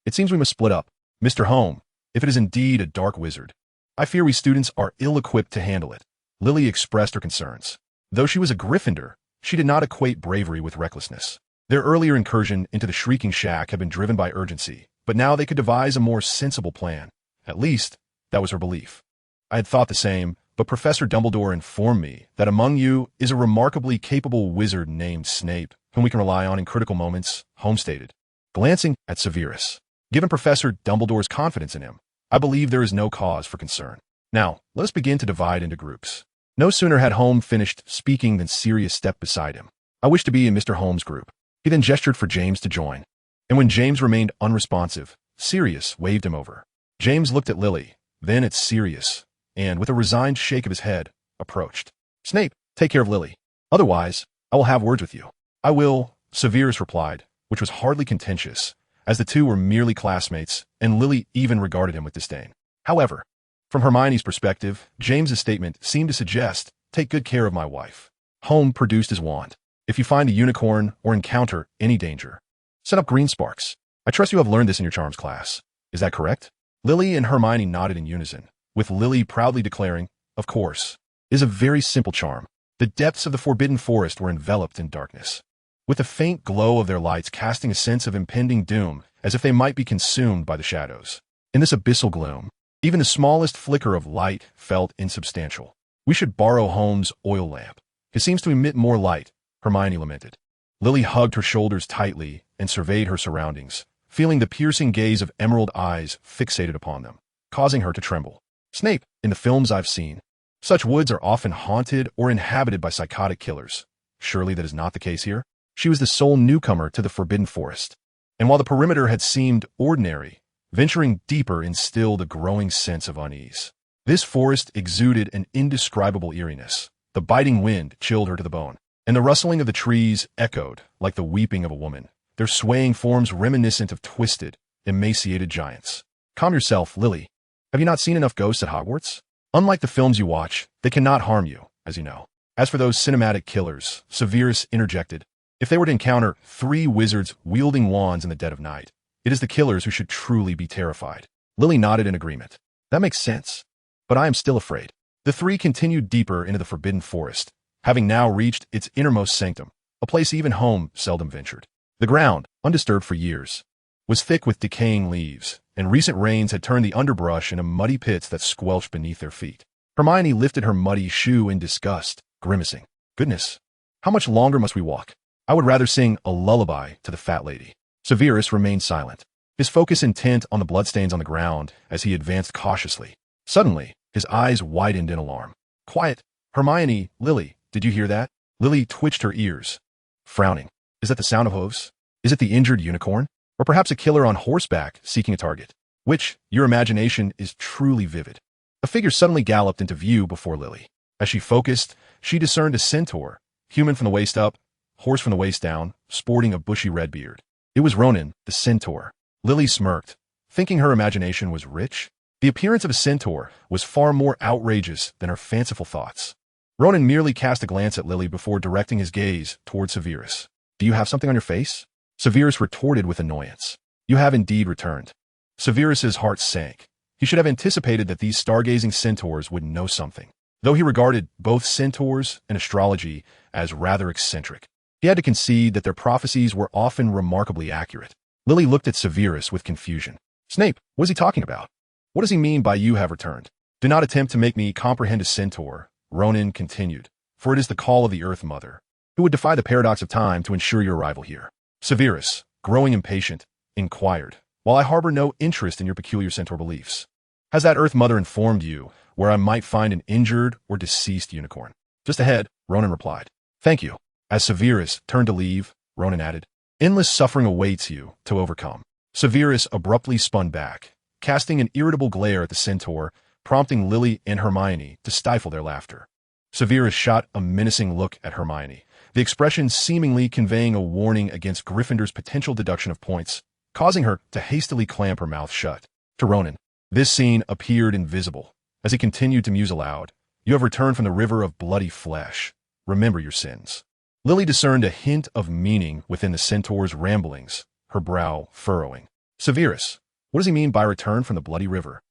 It seems we must split up. Mr. Holmes, if it is indeed a dark wizard, I fear we students are ill-equipped to handle it. Lily expressed her concerns. Though she was a Gryffindor, she did not equate bravery with recklessness. Their earlier incursion into the Shrieking Shack had been driven by urgency, but now they could devise a more sensible plan. At least, that was her belief. I had thought the same, but Professor Dumbledore informed me that among you is a remarkably capable wizard named Snape, whom we can rely on in critical moments, Holmes stated, glancing at Severus. Given Professor Dumbledore's confidence in him, I believe there is no cause for concern. Now, let us begin to divide into groups. No sooner had Holmes finished speaking than Sirius stepped beside him. I wish to be in Mr. Holmes' group. He then gestured for James to join. And when James remained unresponsive, Sirius waved him over. James looked at Lily, then at Sirius, and with a resigned shake of his head, approached. Snape, take care of Lily. Otherwise, I will have words with you. I will, Severus replied, which was hardly contentious, as the two were merely classmates, and Lily even regarded him with disdain. However, from Hermione's perspective, James's statement seemed to suggest, take good care of my wife. Holmes produced his wand. If you find a unicorn or encounter any danger, set up green sparks. I trust you have learned this in your charms class. Is that correct? Lily and Hermione nodded in unison, with Lily proudly declaring, of course. It is a very simple charm. The depths of the Forbidden Forest were enveloped in darkness, with the faint glow of their lights casting a sense of impending doom, as if they might be consumed by the shadows. In this abyssal gloom, even the smallest flicker of light felt insubstantial. We should borrow Holmes' oil lamp. It seems to emit more light, Hermione lamented. Lily hugged her shoulders tightly and surveyed her surroundings, feeling the piercing gaze of emerald eyes fixated upon them, causing her to tremble. Snape, in the films I've seen, such woods are often haunted or inhabited by psychotic killers. Surely that is not the case here? She was the sole newcomer to the Forbidden Forest, and while the perimeter had seemed ordinary, venturing deeper instilled a growing sense of unease. This forest exuded an indescribable eeriness. The biting wind chilled her to the bone, and the rustling of the trees echoed like the weeping of a woman, their swaying forms reminiscent of twisted, emaciated giants. Calm yourself, Lily. Have you not seen enough ghosts at Hogwarts? Unlike the films you watch, they cannot harm you, as you know. As for those cinematic killers, Severus interjected, if they were to encounter 3 wizards wielding wands in the dead of night, it is the killers who should truly be terrified. Lily nodded in agreement. That makes sense. But I am still afraid. The 3 continued deeper into the Forbidden Forest, having now reached its innermost sanctum, a place even Holmes seldom ventured. The ground, undisturbed for years, was thick with decaying leaves, and recent rains had turned the underbrush into muddy pits that squelched beneath their feet. Hermione lifted her muddy shoe in disgust, grimacing. Goodness, how much longer must we walk? I would rather sing a lullaby to the fat lady. Severus remained silent, his focus intent on the bloodstains on the ground as he advanced cautiously. Suddenly, his eyes widened in alarm. Quiet. Hermione, Lily, did you hear that? Lily twitched her ears, frowning. Is that the sound of hooves? Is it the injured unicorn? Or perhaps a killer on horseback seeking a target? Which, your imagination is truly vivid. A figure suddenly galloped into view before Lily. As she focused, she discerned a centaur, human from the waist up, horse from the waist down, sporting a bushy red beard. It was Ronan, the centaur. Lily smirked, thinking her imagination was rich. The appearance of a centaur was far more outrageous than her fanciful thoughts. Ronan merely cast a glance at Lily before directing his gaze toward Severus. Do you have something on your face? Severus retorted with annoyance. You have indeed returned. Severus's heart sank, He should have anticipated that these stargazing centaurs would know something, though he regarded both centaurs and astrology as rather eccentric. He had to concede that their prophecies were often remarkably accurate. Lily looked at Severus with confusion. Snape, what is he talking about? What does he mean by you have returned? Do not attempt to make me comprehend a centaur, Ronan continued, for it is the call of the Earth Mother, who would defy the paradox of time to ensure your arrival here. Severus, growing impatient, inquired, while I harbor no interest in your peculiar centaur beliefs. Has that Earth Mother informed you where I might find an injured or deceased unicorn? Just ahead, Ronan replied. Thank you. As Severus turned to leave, Ronan added, endless suffering awaits you to overcome. Severus abruptly spun back, casting an irritable glare at the centaur, prompting Lily and Hermione to stifle their laughter. Severus shot a menacing look at Hermione, the expression seemingly conveying a warning against Gryffindor's potential deduction of points, causing her to hastily clamp her mouth shut. To Ronan, this scene appeared invisible. As he continued to muse aloud, you have returned from the river of bloody flesh. Remember your sins. Lily discerned a hint of meaning within the centaur's ramblings, her brow furrowing. Severus, what does he mean by return from the bloody river?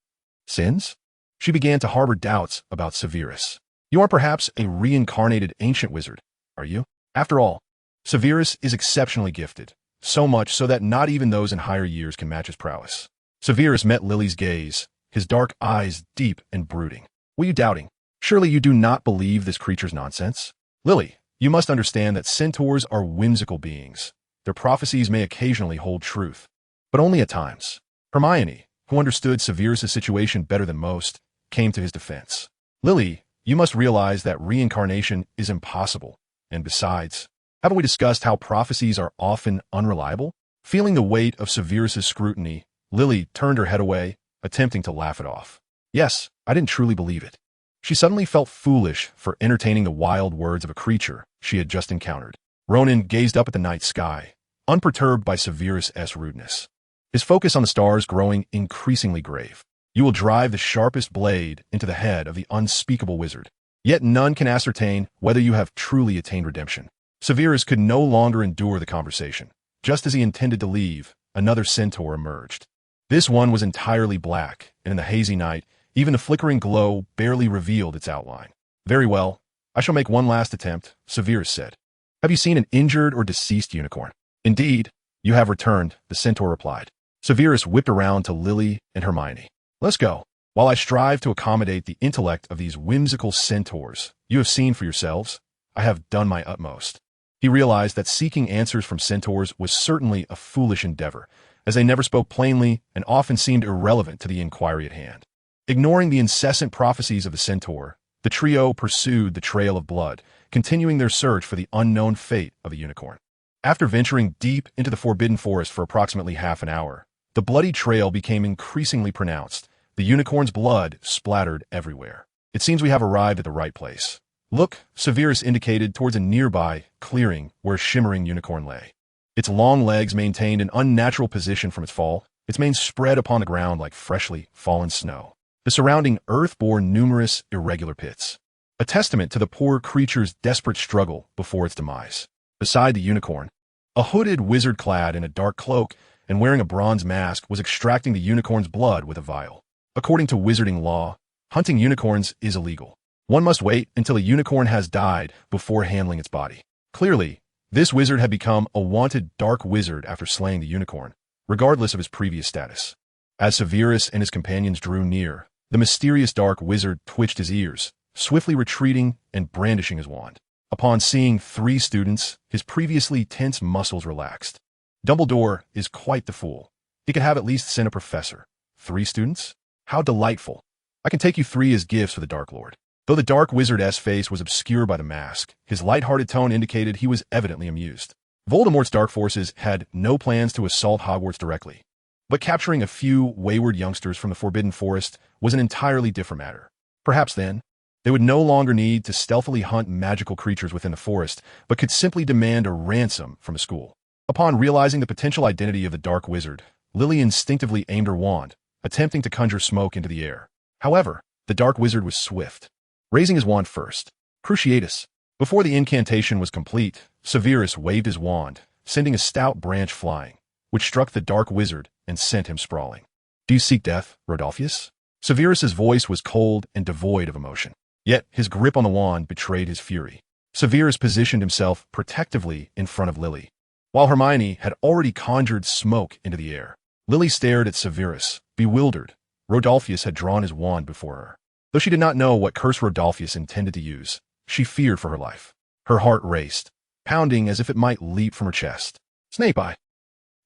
Sins? She began to harbor doubts about Severus. You are perhaps a reincarnated ancient wizard, are you? After all, Severus is exceptionally gifted, so much so that not even those in higher years can match his prowess. Severus met Lily's gaze, his dark eyes deep and brooding. Were you doubting? Surely you do not believe this creature's nonsense? Lily, you must understand that centaurs are whimsical beings. Their prophecies may occasionally hold truth, but only at times. Hermione, who understood Severus' situation better than most, came to his defense. Lily, you must realize that reincarnation is impossible, and besides, haven't we discussed how prophecies are often unreliable? Feeling the weight of Severus' scrutiny, Lily turned her head away, attempting to laugh it off. Yes, I didn't truly believe it. She suddenly felt foolish for entertaining the wild words of a creature she had just encountered. Ronan gazed up at the night sky, unperturbed by Severus' rudeness, his focus on the stars growing increasingly grave. You will drive the sharpest blade into the head of the unspeakable wizard, yet none can ascertain whether you have truly attained redemption. Severus could no longer endure the conversation. Just as he intended to leave, another centaur emerged. This one was entirely black, and in the hazy night, even the flickering glow barely revealed its outline. Very well, I shall make one last attempt, Severus said. Have you seen an injured or deceased unicorn? Indeed, you have returned, the centaur replied. Severus whipped around to Lily and Hermione. Let's go. While I strive to accommodate the intellect of these whimsical centaurs you have seen for yourselves, I have done my utmost. He realized that seeking answers from centaurs was certainly a foolish endeavor, as they never spoke plainly and often seemed irrelevant to the inquiry at hand. Ignoring the incessant prophecies of the centaur, the trio pursued the trail of blood, continuing their search for the unknown fate of a unicorn. After venturing deep into the forbidden forest for approximately half an hour, the bloody trail became increasingly pronounced. The unicorn's blood splattered everywhere. It seems we have arrived at the right place. Look, Severus indicated towards a nearby clearing where a shimmering unicorn lay. Its long legs maintained an unnatural position from its fall, its mane spread upon the ground like freshly fallen snow. The surrounding earth bore numerous irregular pits, a testament to the poor creature's desperate struggle before its demise. Beside the unicorn, a hooded wizard clad in a dark cloak and wearing a bronze mask was extracting the unicorn's blood with a vial. According to wizarding law, hunting unicorns is illegal. One must wait until a unicorn has died before handling its body. Clearly, this wizard had become a wanted dark wizard after slaying the unicorn, regardless of his previous status. As Severus and his companions drew near, the mysterious dark wizard twitched his ears, swiftly retreating and brandishing his wand. Upon seeing 3 students, his previously tense muscles relaxed. Dumbledore is quite the fool. He could have at least sent a professor. 3 students? How delightful. I can take you 3 as gifts for the Dark Lord. Though the dark wizard's face was obscured by the mask, his light-hearted tone indicated he was evidently amused. Voldemort's dark forces had no plans to assault Hogwarts directly, but capturing a few wayward youngsters from the Forbidden Forest was an entirely different matter. Perhaps then, they would no longer need to stealthily hunt magical creatures within the forest, but could simply demand a ransom from the school. Upon realizing the potential identity of the dark wizard, Lily instinctively aimed her wand, attempting to conjure smoke into the air. However, the dark wizard was swift, raising his wand first. Cruciatus. Before the incantation was complete, Severus waved his wand, sending a stout branch flying, which struck the dark wizard and sent him sprawling. Do you seek death, Rodolphus? Severus's voice was cold and devoid of emotion. Yet his grip on the wand betrayed his fury. Severus positioned himself protectively in front of Lily, while Hermione had already conjured smoke into the air. Lily stared at Severus, bewildered. Rodolphus had drawn his wand before her. Though she did not know what curse Rodolphus intended to use, she feared for her life. Her heart raced, pounding as if it might leap from her chest. "Snape,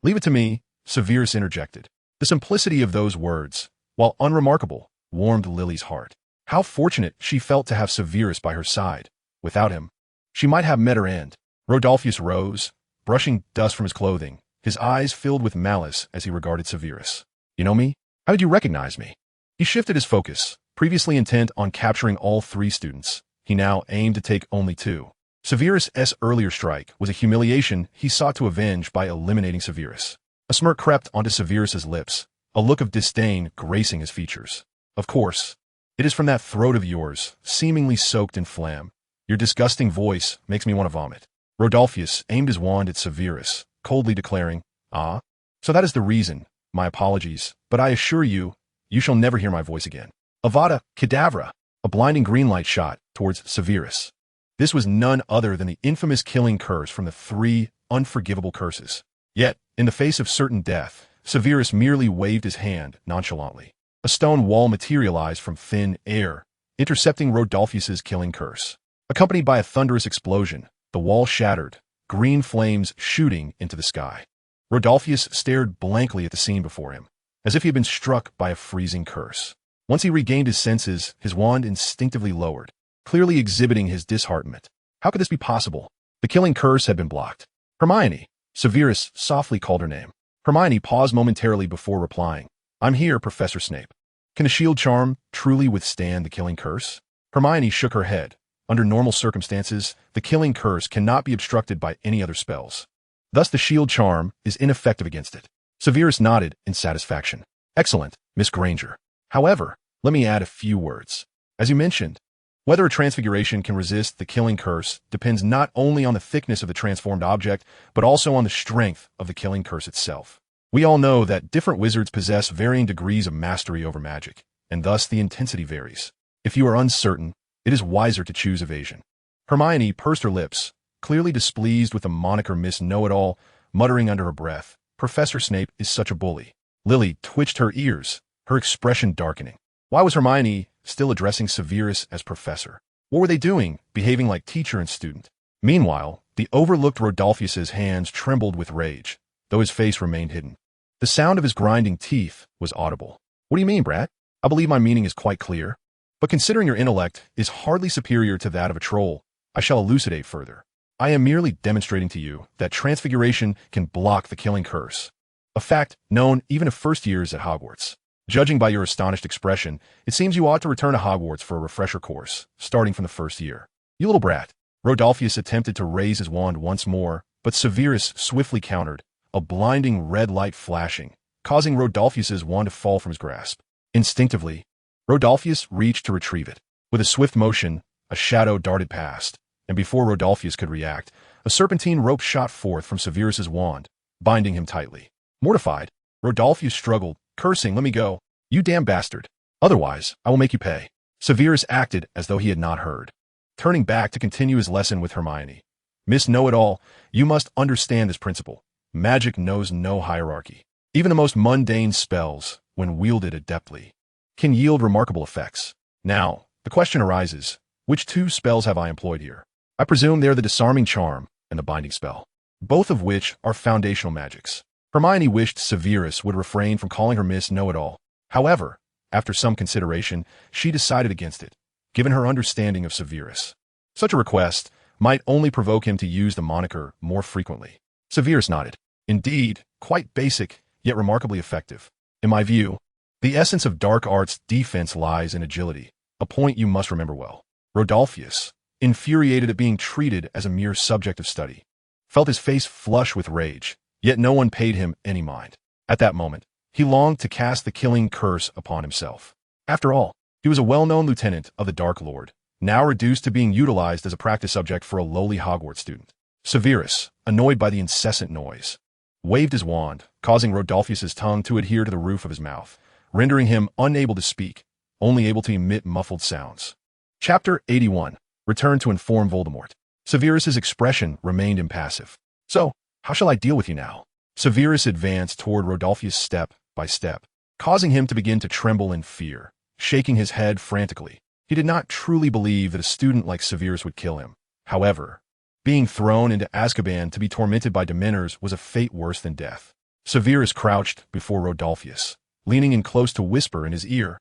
leave it to me," Severus interjected. The simplicity of those words, while unremarkable, warmed Lily's heart. How fortunate she felt to have Severus by her side. Without him, she might have met her end. Rodolphus rose, brushing dust from his clothing, his eyes filled with malice as he regarded Severus. "You know me? How did you recognize me?" He shifted his focus. Previously intent on capturing all 3 students, he now aimed to take only 2. Severus's earlier strike was a humiliation he sought to avenge by eliminating Severus. A smirk crept onto Severus's lips, a look of disdain gracing his features. "Of course. It is from that throat of yours, seemingly soaked in phlegm. Your disgusting voice makes me want to vomit." Rodolphus aimed his wand at Severus, coldly declaring, "Ah, so that is the reason. My apologies, but I assure you, you shall never hear my voice again." Avada Kedavra! A blinding green light shot towards Severus. This was none other than the infamous killing curse from the 3 unforgivable curses. Yet, in the face of certain death, Severus merely waved his hand nonchalantly. A stone wall materialized from thin air, intercepting Rodolphus's killing curse. Accompanied by a thunderous explosion, the wall shattered, green flames shooting into the sky. Rodolphus stared blankly at the scene before him, as if he had been struck by a freezing curse. Once he regained his senses, his wand instinctively lowered, clearly exhibiting his disheartenment. How could this be possible? The killing curse had been blocked. "Hermione," Severus softly called her name. Hermione paused momentarily before replying. "I'm here, Professor Snape." "Can the shield charm truly withstand the killing curse?" Hermione shook her head. Under normal circumstances, the killing curse cannot be obstructed by any other spells. Thus the shield charm is ineffective against it. Severus nodded in satisfaction. "Excellent, Miss Granger. However, let me add a few words. As you mentioned, whether a transfiguration can resist the killing curse depends not only on the thickness of the transformed object, but also on the strength of the killing curse itself. We all know that different wizards possess varying degrees of mastery over magic, and thus the intensity varies. If you are uncertain, it is wiser to choose evasion." Hermione pursed her lips, clearly displeased with the moniker Miss Know-It-All, muttering under her breath, "Professor Snape is such a bully." Lily twitched her ears, her expression darkening. Why was Hermione still addressing Severus as professor? What were they doing, behaving like teacher and student? Meanwhile, the overlooked Rodolphus's hands trembled with rage, though his face remained hidden. The sound of his grinding teeth was audible. "What do you mean, brat? I believe my meaning is quite clear. But considering your intellect is hardly superior to that of a troll, I shall elucidate further. I am merely demonstrating to you that transfiguration can block the killing curse, a fact known even to first years at Hogwarts. Judging by your astonished expression, it seems you ought to return to Hogwarts for a refresher course, starting from the first year." "You little brat." Rodolphus attempted to raise his wand once more, but Severus swiftly countered, a blinding red light flashing, causing Rodolphus's wand to fall from his grasp. Instinctively, Rodolphus reached to retrieve it. With a swift motion, a shadow darted past, and before Rodolphus could react, a serpentine rope shot forth from Severus's wand, binding him tightly. Mortified, Rodolphus struggled, cursing, "Let me go, you damn bastard. Otherwise, I will make you pay." Severus acted as though he had not heard, turning back to continue his lesson with Hermione. "Miss Know-It-All, you must understand this principle. Magic knows no hierarchy. Even the most mundane spells, when wielded adeptly, can yield remarkable effects. Now, the question arises, which 2 spells have I employed here? I presume they are the disarming charm and the binding spell, both of which are foundational magics." Hermione wished Severus would refrain from calling her Miss Know-It-All. However, after some consideration, she decided against it, given her understanding of Severus. Such a request might only provoke him to use the moniker more frequently. Severus nodded. "Indeed, quite basic, yet remarkably effective. In my view, the essence of dark arts defense lies in agility, a point you must remember well." Rodolphus, infuriated at being treated as a mere subject of study, felt his face flush with rage, yet no one paid him any mind. At that moment, he longed to cast the killing curse upon himself. After all, he was a well-known lieutenant of the Dark Lord, now reduced to being utilized as a practice subject for a lowly Hogwarts student. Severus, annoyed by the incessant noise, waved his wand, causing Rodolphus's tongue to adhere to the roof of his mouth, rendering him unable to speak, only able to emit muffled sounds. Chapter 81. Return to inform Voldemort. Severus's expression remained impassive. So, how shall I deal with you now? Severus advanced toward Rodolphus step by step, causing him to begin to tremble in fear, shaking his head frantically. He did not truly believe that a student like Severus would kill him. However, being thrown into Azkaban to be tormented by Dementors was a fate worse than death. Severus crouched before Rodolphus, leaning in close to whisper in his ear,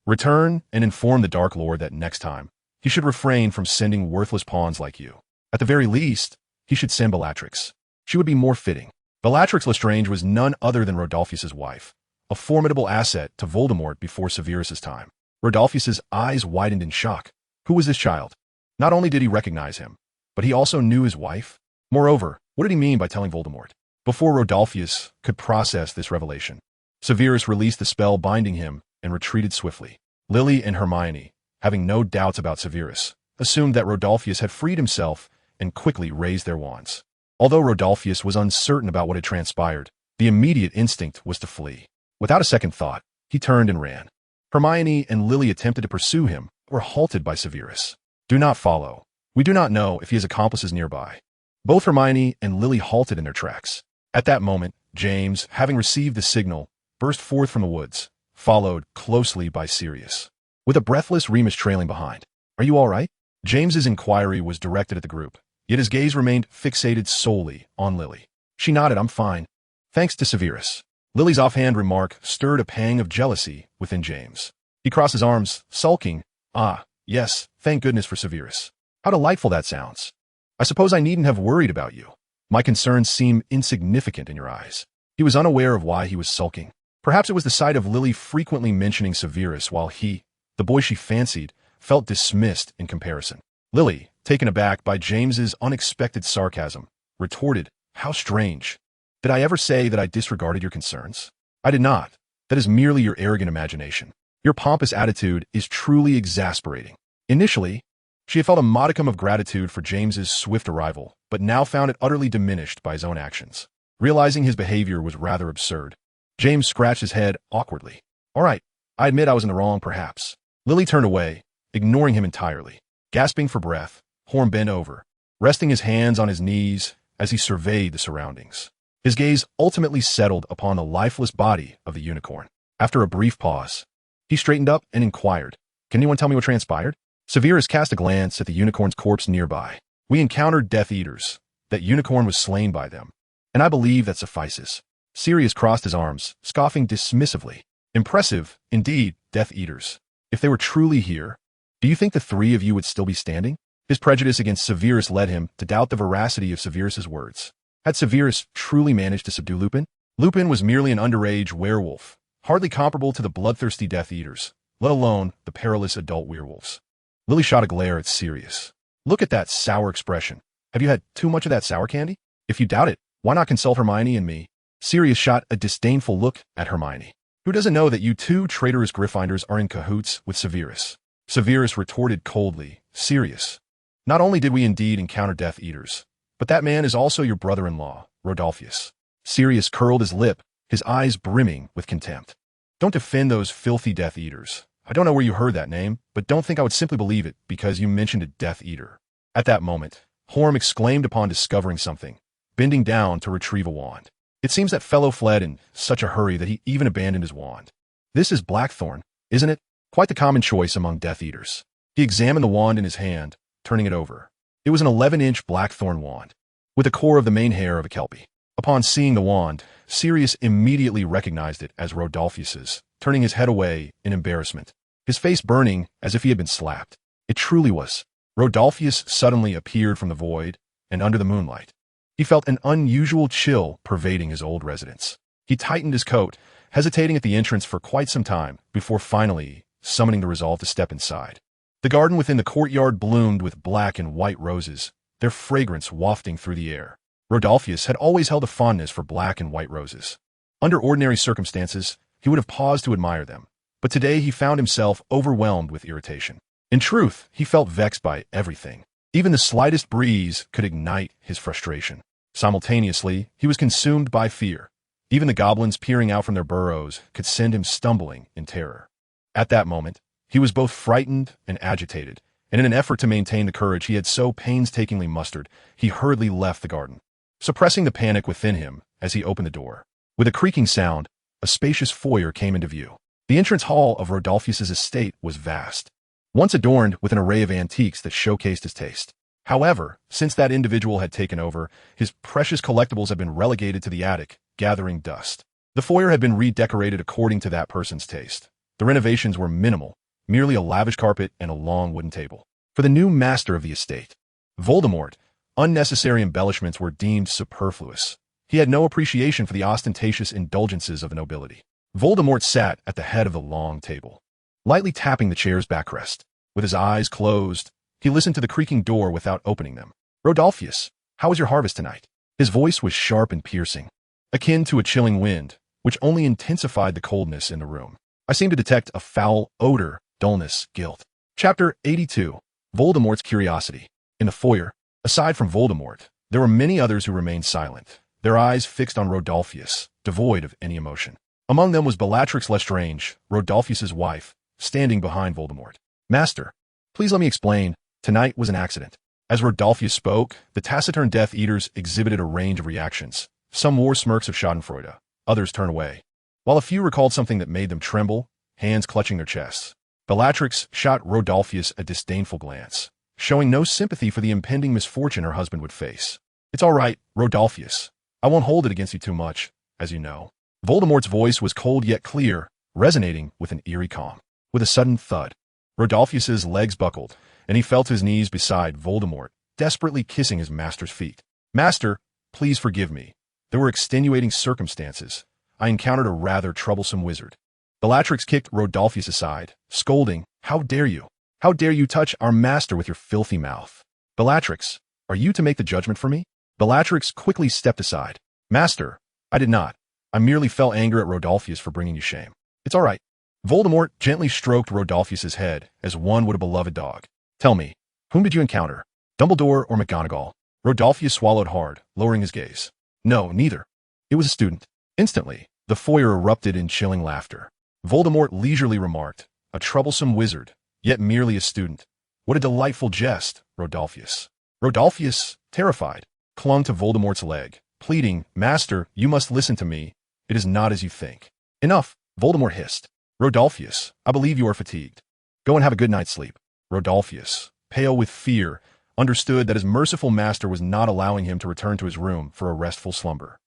"Return and inform the Dark Lord that next time, he should refrain from sending worthless pawns like you. At the very least, he should send Bellatrix. She would be more fitting." Bellatrix Lestrange was none other than Rodolphus's wife, a formidable asset to Voldemort before Severus's time. Rodolphus's eyes widened in shock. Who was this child? Not only did he recognize him, but he also knew his wife. Moreover, what did he mean by telling Voldemort? Before Rodolphus could process this revelation, Severus released the spell binding him and retreated swiftly. Lily and Hermione, having no doubts about Severus, assumed that Rodolphus had freed himself and quickly raised their wands. Although Rodolphus was uncertain about what had transpired, the immediate instinct was to flee. Without a second thought, he turned and ran. Hermione and Lily attempted to pursue him, but were halted by Severus. "Do not follow. We do not know if he has accomplices nearby." Both Hermione and Lily halted in their tracks. At that moment, James, having received the signal, burst forth from the woods, followed closely by Sirius, with a breathless Remus trailing behind. "Are you all right?" James's inquiry was directed at the group, yet his gaze remained fixated solely on Lily. She nodded, "I'm fine, thanks to Severus." Lily's offhand remark stirred a pang of jealousy within James. He crossed his arms, sulking, "Ah, yes, thank goodness for Severus. How delightful that sounds. I suppose I needn't have worried about you. My concerns seem insignificant in your eyes." He was unaware of why he was sulking. Perhaps it was the sight of Lily frequently mentioning Severus while he, the boy she fancied, felt dismissed in comparison. Lily, taken aback by James's unexpected sarcasm, retorted, "How strange. Did I ever say that I disregarded your concerns? I did not. That is merely your arrogant imagination. Your pompous attitude is truly exasperating." Initially, she had felt a modicum of gratitude for James's swift arrival, but now found it utterly diminished by his own actions. Realizing his behavior was rather absurd, James scratched his head awkwardly. "All right, I admit I was in the wrong, perhaps." Lily turned away, ignoring him entirely. Gasping for breath, Horn bent over, resting his hands on his knees as he surveyed the surroundings. His gaze ultimately settled upon the lifeless body of the unicorn. After a brief pause, he straightened up and inquired, "Can anyone tell me what transpired?" Severus cast a glance at the unicorn's corpse nearby. "We encountered Death Eaters. That unicorn was slain by them, and I believe that suffices." Sirius crossed his arms, scoffing dismissively. "Impressive, indeed, Death Eaters. If they were truly here, do you think the three of you would still be standing?" His prejudice against Severus led him to doubt the veracity of Severus's words. Had Severus truly managed to subdue Lupin? Lupin was merely an underage werewolf, hardly comparable to the bloodthirsty Death Eaters, let alone the perilous adult werewolves. Lily shot a glare at Sirius. "Look at that sour expression. Have you had too much of that sour candy? If you doubt it, why not consult Hermione and me?" Sirius shot a disdainful look at Hermione. "Who doesn't know that you two traitorous Gryffindors are in cahoots with Severus?" Severus retorted coldly, "Sirius, not only did we indeed encounter Death Eaters, but that man is also your brother-in-law, Rodolphus." Sirius curled his lip, his eyes brimming with contempt. "Don't defend those filthy Death Eaters. I don't know where you heard that name, but don't think I would simply believe it because you mentioned a Death Eater." At that moment, Horm exclaimed upon discovering something, bending down to retrieve a wand. It seems that fellow fled in such a hurry that he even abandoned his wand. "This is Blackthorn, isn't it? Quite the common choice among Death Eaters." He examined the wand in his hand, turning it over. It was an 11-inch Blackthorn wand, with the core of the main hair of a Kelpie. Upon seeing the wand, Sirius immediately recognized it as Rodolphus's, turning his head away in embarrassment, his face burning as if he had been slapped. It truly was. Rodolphus suddenly appeared from the void and under the moonlight. He felt an unusual chill pervading his old residence. He tightened his coat, hesitating at the entrance for quite some time before finally summoning the resolve to step inside. The garden within the courtyard bloomed with black and white roses, their fragrance wafting through the air. Rodolphus had always held a fondness for black and white roses. Under ordinary circumstances, he would have paused to admire them, but today he found himself overwhelmed with irritation. In truth, he felt vexed by everything. Even the slightest breeze could ignite his frustration. Simultaneously, he was consumed by fear. Even the goblins peering out from their burrows could send him stumbling in terror. At that moment, he was both frightened and agitated, and in an effort to maintain the courage he had so painstakingly mustered, he hurriedly left the garden, suppressing the panic within him as he opened the door. With a creaking sound, a spacious foyer came into view. The entrance hall of Rodolphus's estate was vast, once adorned with an array of antiques that showcased his taste. However, since that individual had taken over, his precious collectibles had been relegated to the attic, gathering dust. The foyer had been redecorated according to that person's taste. The renovations were minimal, merely a lavish carpet and a long wooden table. For the new master of the estate, Voldemort, unnecessary embellishments were deemed superfluous. He had no appreciation for the ostentatious indulgences of the nobility. Voldemort sat at the head of the long table, lightly tapping the chair's backrest. With his eyes closed, he listened to the creaking door without opening them. "Rodolphus, how was your harvest tonight?" His voice was sharp and piercing, akin to a chilling wind, which only intensified the coldness in the room. "I seem to detect a foul odor, dullness, guilt." Chapter 82. Voldemort's Curiosity. In the foyer, aside from Voldemort, there were many others who remained silent, their eyes fixed on Rodolphus, devoid of any emotion. Among them was Bellatrix Lestrange, Rodolphus's wife, standing behind Voldemort. "Master, please let me explain. Tonight was an accident." As Rodolphus spoke, the taciturn Death Eaters exhibited a range of reactions. Some wore smirks of schadenfreude, others turned away, while a few recalled something that made them tremble, hands clutching their chests. Bellatrix shot Rodolphus a disdainful glance, showing no sympathy for the impending misfortune her husband would face. "It's all right, Rodolphus. I won't hold it against you too much, as you know." Voldemort's voice was cold yet clear, resonating with an eerie calm. With a sudden thud, Rodolphus's legs buckled, and he fell to his knees beside Voldemort, desperately kissing his master's feet. "Master, please forgive me. There were extenuating circumstances. I encountered a rather troublesome wizard." Bellatrix kicked Rodolphus aside, scolding, "How dare you? How dare you touch our master with your filthy mouth?" "Bellatrix, are you to make the judgment for me?" Bellatrix quickly stepped aside. "Master, I did not. I merely felt anger at Rodolphus for bringing you shame." "It's all right." Voldemort gently stroked Rodolphus's head as one would a beloved dog. "Tell me, whom did you encounter? Dumbledore or McGonagall?" Rodolphus swallowed hard, lowering his gaze. "No, neither. It was a student." Instantly, the foyer erupted in chilling laughter. Voldemort leisurely remarked, "A troublesome wizard, yet merely a student. What a delightful jest, Rodolphus." Rodolphus, terrified, clung to Voldemort's leg, pleading, "Master, you must listen to me. It is not as you think." "Enough," Voldemort hissed. "Rodolphus, I believe you are fatigued. Go and have a good night's sleep." Rodolphus, pale with fear, understood that his merciful master was not allowing him to return to his room for a restful slumber.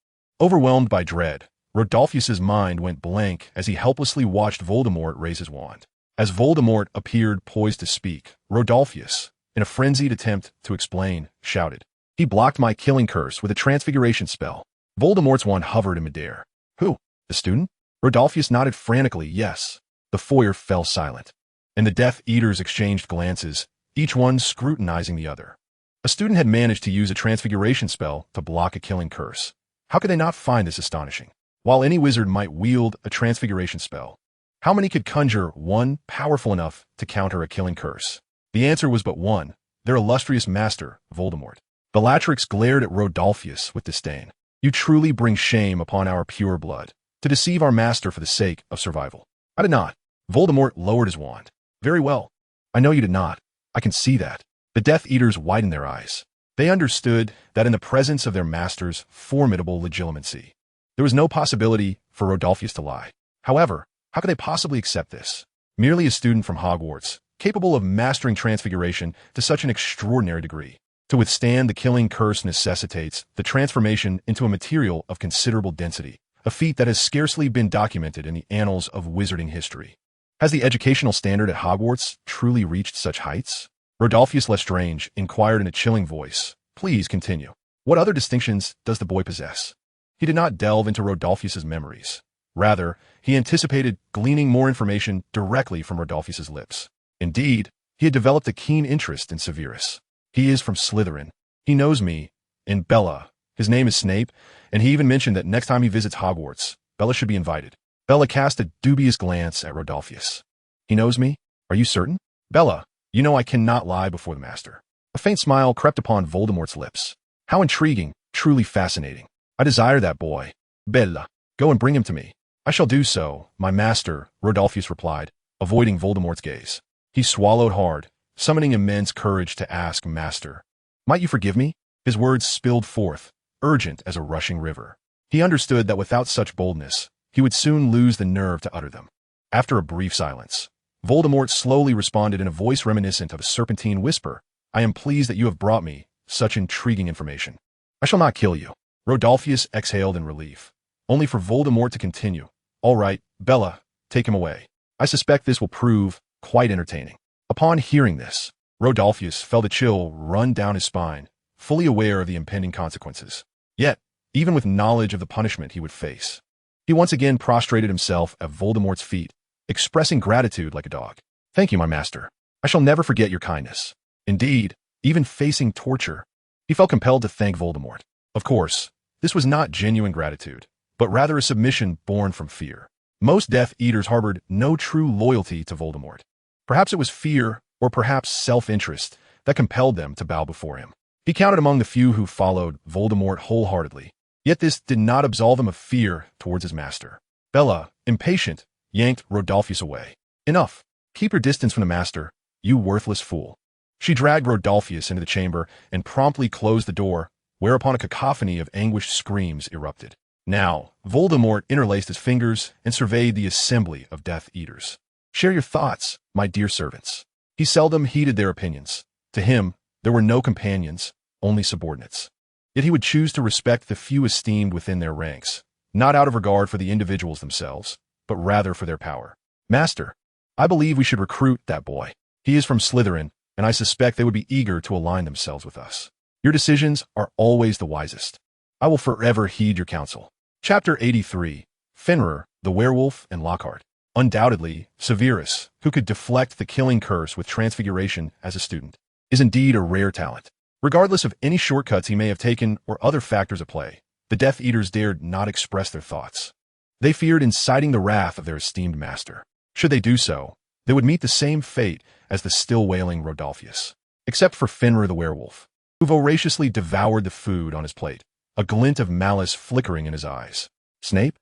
Overwhelmed by dread, Rodolphus's mind went blank as he helplessly watched Voldemort raise his wand. As Voldemort appeared poised to speak, Rodolphus, in a frenzied attempt to explain, shouted, "He blocked my killing curse with a transfiguration spell." Voldemort's wand hovered in midair. "Who? The student?" Rodolphus nodded frantically, "Yes." The foyer fell silent, and the Death Eaters exchanged glances, each one scrutinizing the other. A student had managed to use a transfiguration spell to block a killing curse. How could they not find this astonishing? While any wizard might wield a transfiguration spell, how many could conjure one powerful enough to counter a killing curse? The answer was but one, their illustrious master, Voldemort. Bellatrix glared at Rodolphus with disdain. "You truly bring shame upon our pure blood, to deceive our master for the sake of survival." "I did not." Voldemort lowered his wand. "Very well. I know you did not. I can see that." The Death Eaters widened their eyes. They understood that in the presence of their master's formidable legitimacy, there was no possibility for Rodolphus to lie. However, how could they possibly accept this? Merely a student from Hogwarts, capable of mastering transfiguration to such an extraordinary degree. To withstand the killing curse necessitates the transformation into a material of considerable density, a feat that has scarcely been documented in the annals of wizarding history. Has the educational standard at Hogwarts truly reached such heights? Rodolphus Lestrange inquired in a chilling voice. "Please continue. What other distinctions does the boy possess?" He did not delve into Rodolphus's memories. Rather, he anticipated gleaning more information directly from Rodolphus's lips. Indeed, he had developed a keen interest in Severus. "He is from Slytherin. He knows me and Bella. His name is Snape, and he even mentioned that next time he visits Hogwarts, Bella should be invited." Bella cast a dubious glance at Rodolphus. "He knows me? Are you certain?" "Bella, you know I cannot lie before the master." A faint smile crept upon Voldemort's lips. "How intriguing, truly fascinating. I desire that boy." "Bella." Go and bring him to me. I shall do so, my master, Rodolphus replied, avoiding Voldemort's gaze. He swallowed hard, summoning immense courage to ask, Master, might you forgive me? His words spilled forth, urgent as a rushing river. He understood that without such boldness, he would soon lose the nerve to utter them. After a brief silence, Voldemort slowly responded in a voice reminiscent of a serpentine whisper, I am pleased that you have brought me such intriguing information. I shall not kill you. Rodolphus exhaled in relief, only for Voldemort to continue. All right, Bella, take him away. I suspect this will prove quite entertaining. Upon hearing this, Rodolphus felt a chill run down his spine, fully aware of the impending consequences. Yet, even with knowledge of the punishment he would face, he once again prostrated himself at Voldemort's feet, expressing gratitude like a dog. Thank you, my master. I shall never forget your kindness. Indeed, even facing torture, he felt compelled to thank Voldemort. Of course, this was not genuine gratitude, but rather a submission born from fear. Most Death Eaters harbored no true loyalty to Voldemort. Perhaps it was fear, or perhaps self-interest, that compelled them to bow before him. He counted among the few who followed Voldemort wholeheartedly, yet this did not absolve him of fear towards his master. Bella, impatient, yanked Rodolphus away. Enough. Keep your distance from the master, you worthless fool. She dragged Rodolphus into the chamber and promptly closed the door, whereupon a cacophony of anguished screams erupted. Now, Voldemort interlaced his fingers and surveyed the assembly of Death Eaters. Share your thoughts, my dear servants. He seldom heeded their opinions. To him, there were no companions, only subordinates. Yet he would choose to respect the few esteemed within their ranks, not out of regard for the individuals themselves, but rather for their power. Master, I believe we should recruit that boy. He is from Slytherin, and I suspect they would be eager to align themselves with us. Your decisions are always the wisest. I will forever heed your counsel. Chapter 83. Fenrir, the Werewolf, and Lockhart. Undoubtedly, Severus, who could deflect the killing curse with transfiguration as a student, is indeed a rare talent. Regardless of any shortcuts he may have taken or other factors at play, the Death Eaters dared not express their thoughts. They feared inciting the wrath of their esteemed master. Should they do so, they would meet the same fate as the still wailing Rodolphus. Except for Fenrir the werewolf, who voraciously devoured the food on his plate, a glint of malice flickering in his eyes. Snape?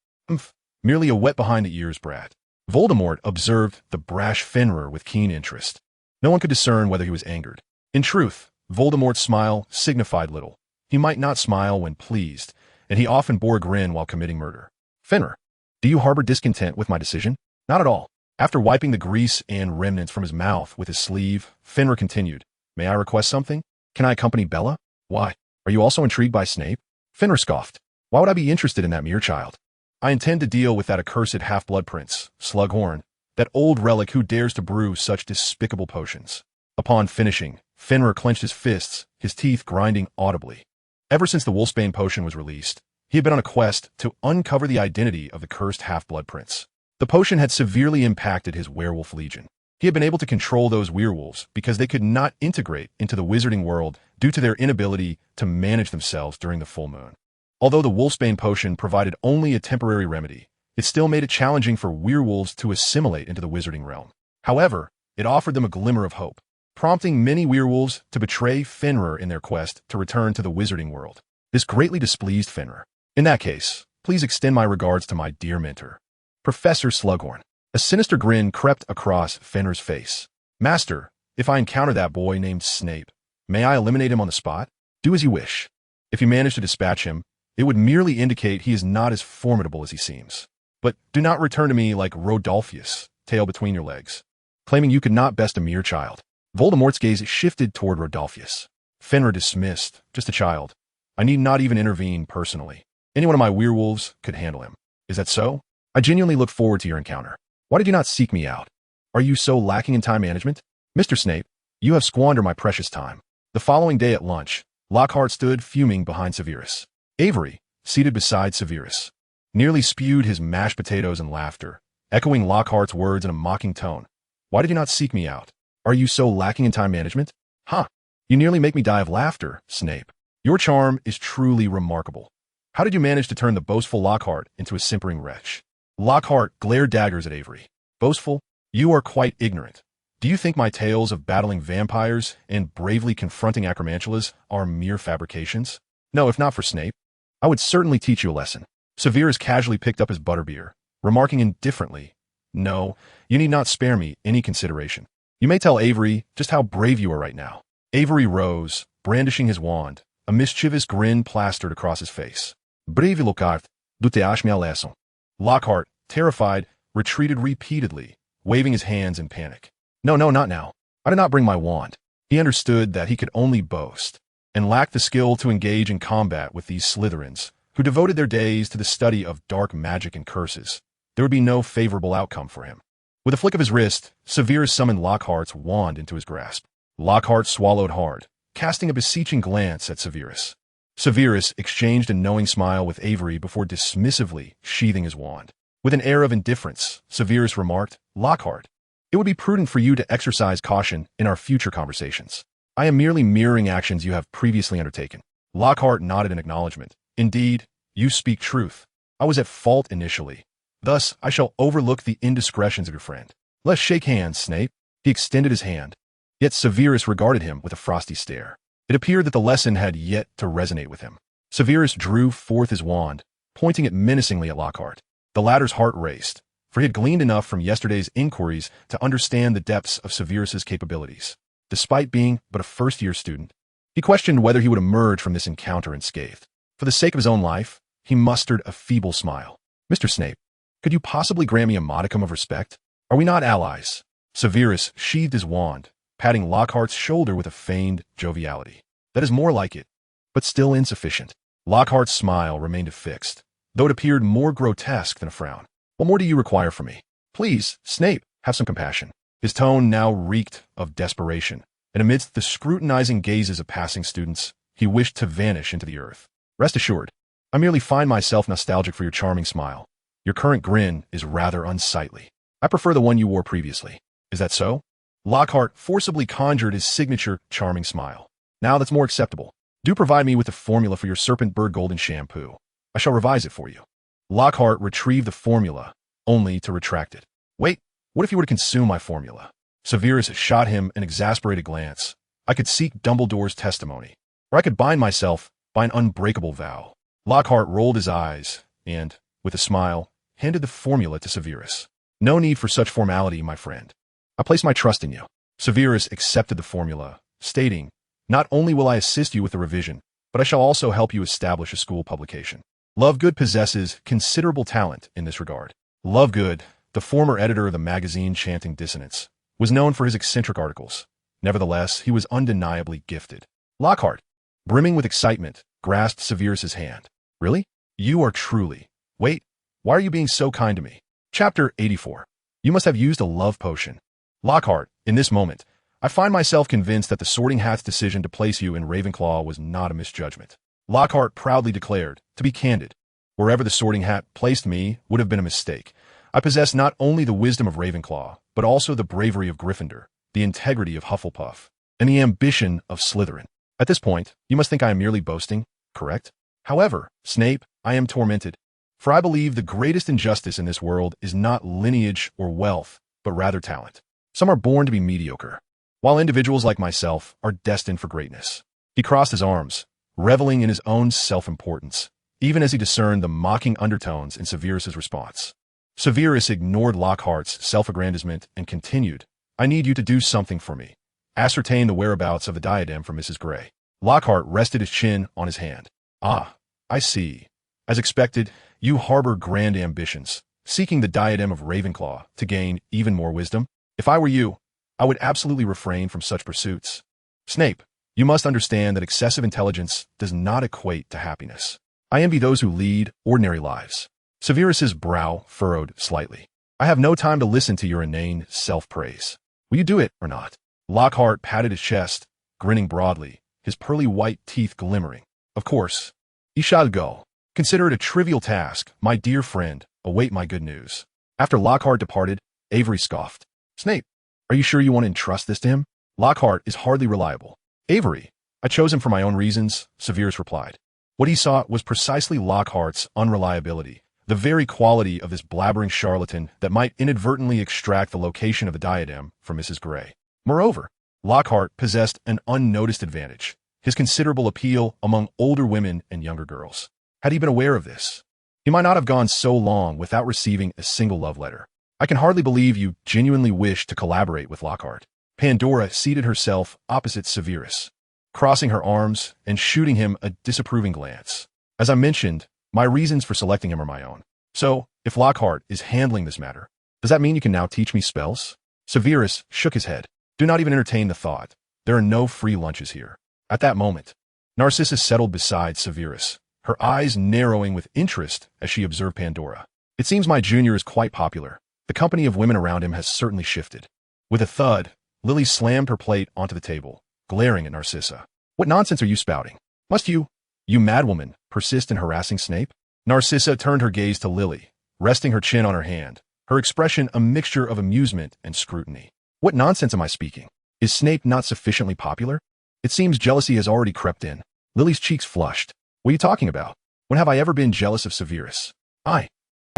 Merely a wet-behind-the-ears brat. Voldemort observed the brash Fenrir with keen interest. No one could discern whether he was angered. In truth, Voldemort's smile signified little. He might not smile when pleased, and he often bore a grin while committing murder. Fenrir, do you harbor discontent with my decision? Not at all. After wiping the grease and remnants from his mouth with his sleeve, Fenrir continued, May I request something? Can I accompany Bella? Why? Are you also intrigued by Snape? Fenrir scoffed. Why would I be interested in that mere child? I intend to deal with that accursed half-blood prince, Slughorn, that old relic who dares to brew such despicable potions. Upon finishing, Fenrir clenched his fists, his teeth grinding audibly. Ever since the Wolfsbane potion was released, he had been on a quest to uncover the identity of the cursed half-blood prince. The potion had severely impacted his werewolf legion. He had been able to control those werewolves because they could not integrate into the Wizarding World due to their inability to manage themselves during the full moon. Although the Wolfsbane potion provided only a temporary remedy, it still made it challenging for werewolves to assimilate into the Wizarding realm. However, it offered them a glimmer of hope, prompting many werewolves to betray Fenrir in their quest to return to the Wizarding World. This greatly displeased Fenrir. In that case, please extend my regards to my dear mentor, Professor Slughorn. A sinister grin crept across Fenrir's face. Master, if I encounter that boy named Snape, may I eliminate him on the spot? Do as you wish. If you manage to dispatch him, it would merely indicate he is not as formidable as he seems. But do not return to me like Rodolphus, tail between your legs, claiming you could not best a mere child. Voldemort's gaze shifted toward Rodolphus. Fenrir dismissed, just a child. I need not even intervene personally. Any one of my werewolves could handle him. Is that so? I genuinely look forward to your encounter. Why did you not seek me out? Are you so lacking in time management? Mr. Snape, you have squandered my precious time. The following day at lunch, Lockhart stood fuming behind Severus. Avery, seated beside Severus, nearly spewed his mashed potatoes in laughter, echoing Lockhart's words in a mocking tone. Why did you not seek me out? Are you so lacking in time management? Huh. You nearly make me die of laughter, Snape. Your charm is truly remarkable. How did you manage to turn the boastful Lockhart into a simpering wretch? Lockhart glared daggers at Avery. Boastful? You are quite ignorant. Do you think my tales of battling vampires and bravely confronting acromantulas are mere fabrications? No, if not for Snape, I would certainly teach you a lesson. Severus casually picked up his butterbeer, remarking indifferently, "No, you need not spare me any consideration. You may tell Avery just how brave you are right now." Avery rose, brandishing his wand, a mischievous grin plastered across his face. "Brave Lockhart, du te achmi à leçon." Lockhart, terrified, retreated repeatedly, waving his hands in panic. No, not now. I did not bring my wand." He understood that he could only boast, and lacked the skill to engage in combat with these Slytherins, who devoted their days to the study of dark magic and curses. There would be no favorable outcome for him. With a flick of his wrist, Severus summoned Lockhart's wand into his grasp. Lockhart swallowed hard, casting a beseeching glance at Severus. Severus exchanged a knowing smile with Avery before dismissively sheathing his wand. With an air of indifference, Severus remarked, "Lockhart, it would be prudent for you to exercise caution in our future conversations. I am merely mirroring actions you have previously undertaken." Lockhart nodded in acknowledgement. "Indeed, you speak truth. I was at fault initially. Thus, I shall overlook the indiscretions of your friend. Let's shake hands, Snape." He extended his hand. Yet Severus regarded him with a frosty stare. It appeared that the lesson had yet to resonate with him. Severus drew forth his wand, pointing it menacingly at Lockhart. The latter's heart raced, for he had gleaned enough from yesterday's inquiries to understand the depths of Severus's capabilities. Despite being but a first-year student, he questioned whether he would emerge from this encounter unscathed. For the sake of his own life, he mustered a feeble smile. "Mr. Snape, could you possibly grant me a modicum of respect? Are we not allies?" Severus sheathed his wand, patting Lockhart's shoulder with a feigned joviality. "That is more like it, but still insufficient." Lockhart's smile remained fixed, though it appeared more grotesque than a frown. "What more do you require from me? Please, Snape, have some compassion." His tone now reeked of desperation, and amidst the scrutinizing gazes of passing students, he wished to vanish into the earth. "Rest assured, I merely find myself nostalgic for your charming smile. Your current grin is rather unsightly. I prefer the one you wore previously. Is that so?" Lockhart forcibly conjured his signature charming smile. "Now that's more acceptable. Do provide me with the formula for your Serpent Bird Golden Shampoo. I shall revise it for you." Lockhart retrieved the formula, only to retract it. "Wait, what if you were to consume my formula?" Severus shot him an exasperated glance. "I could seek Dumbledore's testimony, or I could bind myself by an unbreakable vow." Lockhart rolled his eyes and, with a smile, handed the formula to Severus. "No need for such formality, my friend. I place my trust in you." Severus accepted the formula, stating, "Not only will I assist you with the revision, but I shall also help you establish a school publication." Lovegood possesses considerable talent in this regard. Lovegood, the former editor of the magazine Chanting Dissonance, was known for his eccentric articles. Nevertheless, he was undeniably gifted. Lockhart, brimming with excitement, grasped Severus's hand. "Really? You are truly... Wait, why are you being so kind to me?" Chapter 84. You must have used a love potion. Lockhart, in this moment, I find myself convinced that the Sorting Hat's decision to place you in Ravenclaw was not a misjudgment. Lockhart proudly declared, "To be candid, wherever the Sorting Hat placed me would have been a mistake. I possess not only the wisdom of Ravenclaw, but also the bravery of Gryffindor, the integrity of Hufflepuff, and the ambition of Slytherin." At this point, you must think I am merely boasting, correct? However, Snape, I am tormented, for I believe the greatest injustice in this world is not lineage or wealth, but rather talent. Some are born to be mediocre, while individuals like myself are destined for greatness. He crossed his arms, reveling in his own self-importance, even as he discerned the mocking undertones in Severus's response. Severus ignored Lockhart's self-aggrandizement and continued, "I need you to do something for me. Ascertain the whereabouts of the diadem for Mrs. Grey." Lockhart rested his chin on his hand. "Ah, I see. As expected, you harbor grand ambitions, seeking the diadem of Ravenclaw to gain even more wisdom. If I were you, I would absolutely refrain from such pursuits. Snape, you must understand that excessive intelligence does not equate to happiness. I envy those who lead ordinary lives." Severus's brow furrowed slightly. "I have no time to listen to your inane self-praise. Will you do it or not?" Lockhart patted his chest, grinning broadly, his pearly white teeth glimmering. "Of course. You shall go. Consider it a trivial task, my dear friend. Await my good news." After Lockhart departed, Avery scoffed. "Snape, are you sure you want to entrust this to him? Lockhart is hardly reliable." "Avery, I chose him for my own reasons," Severus replied. What he sought was precisely Lockhart's unreliability, the very quality of this blabbering charlatan that might inadvertently extract the location of the diadem from Mrs. Grey. Moreover, Lockhart possessed an unnoticed advantage, his considerable appeal among older women and younger girls. Had he been aware of this, He might not have gone so long without receiving a single love letter. I can hardly believe you genuinely wish to collaborate with Lockhart. Pandora seated herself opposite Severus, crossing her arms and shooting him a disapproving glance. As I mentioned, my reasons for selecting him are my own. So, if Lockhart is handling this matter, does that mean you can now teach me spells? Severus shook his head. Do not even entertain the thought. There are no free lunches here. At that moment, Narcissa settled beside Severus, her eyes narrowing with interest as she observed Pandora. It seems my junior is quite popular. The company of women around him has certainly shifted. With a thud, Lily slammed her plate onto the table, glaring at Narcissa. What nonsense are you spouting? Must you madwoman, persist in harassing Snape? Narcissa turned her gaze to Lily, resting her chin on her hand, her expression a mixture of amusement and scrutiny. What nonsense am I speaking? Is Snape not sufficiently popular? It seems jealousy has already crept in. Lily's cheeks flushed. What are you talking about? When have I ever been jealous of Severus? I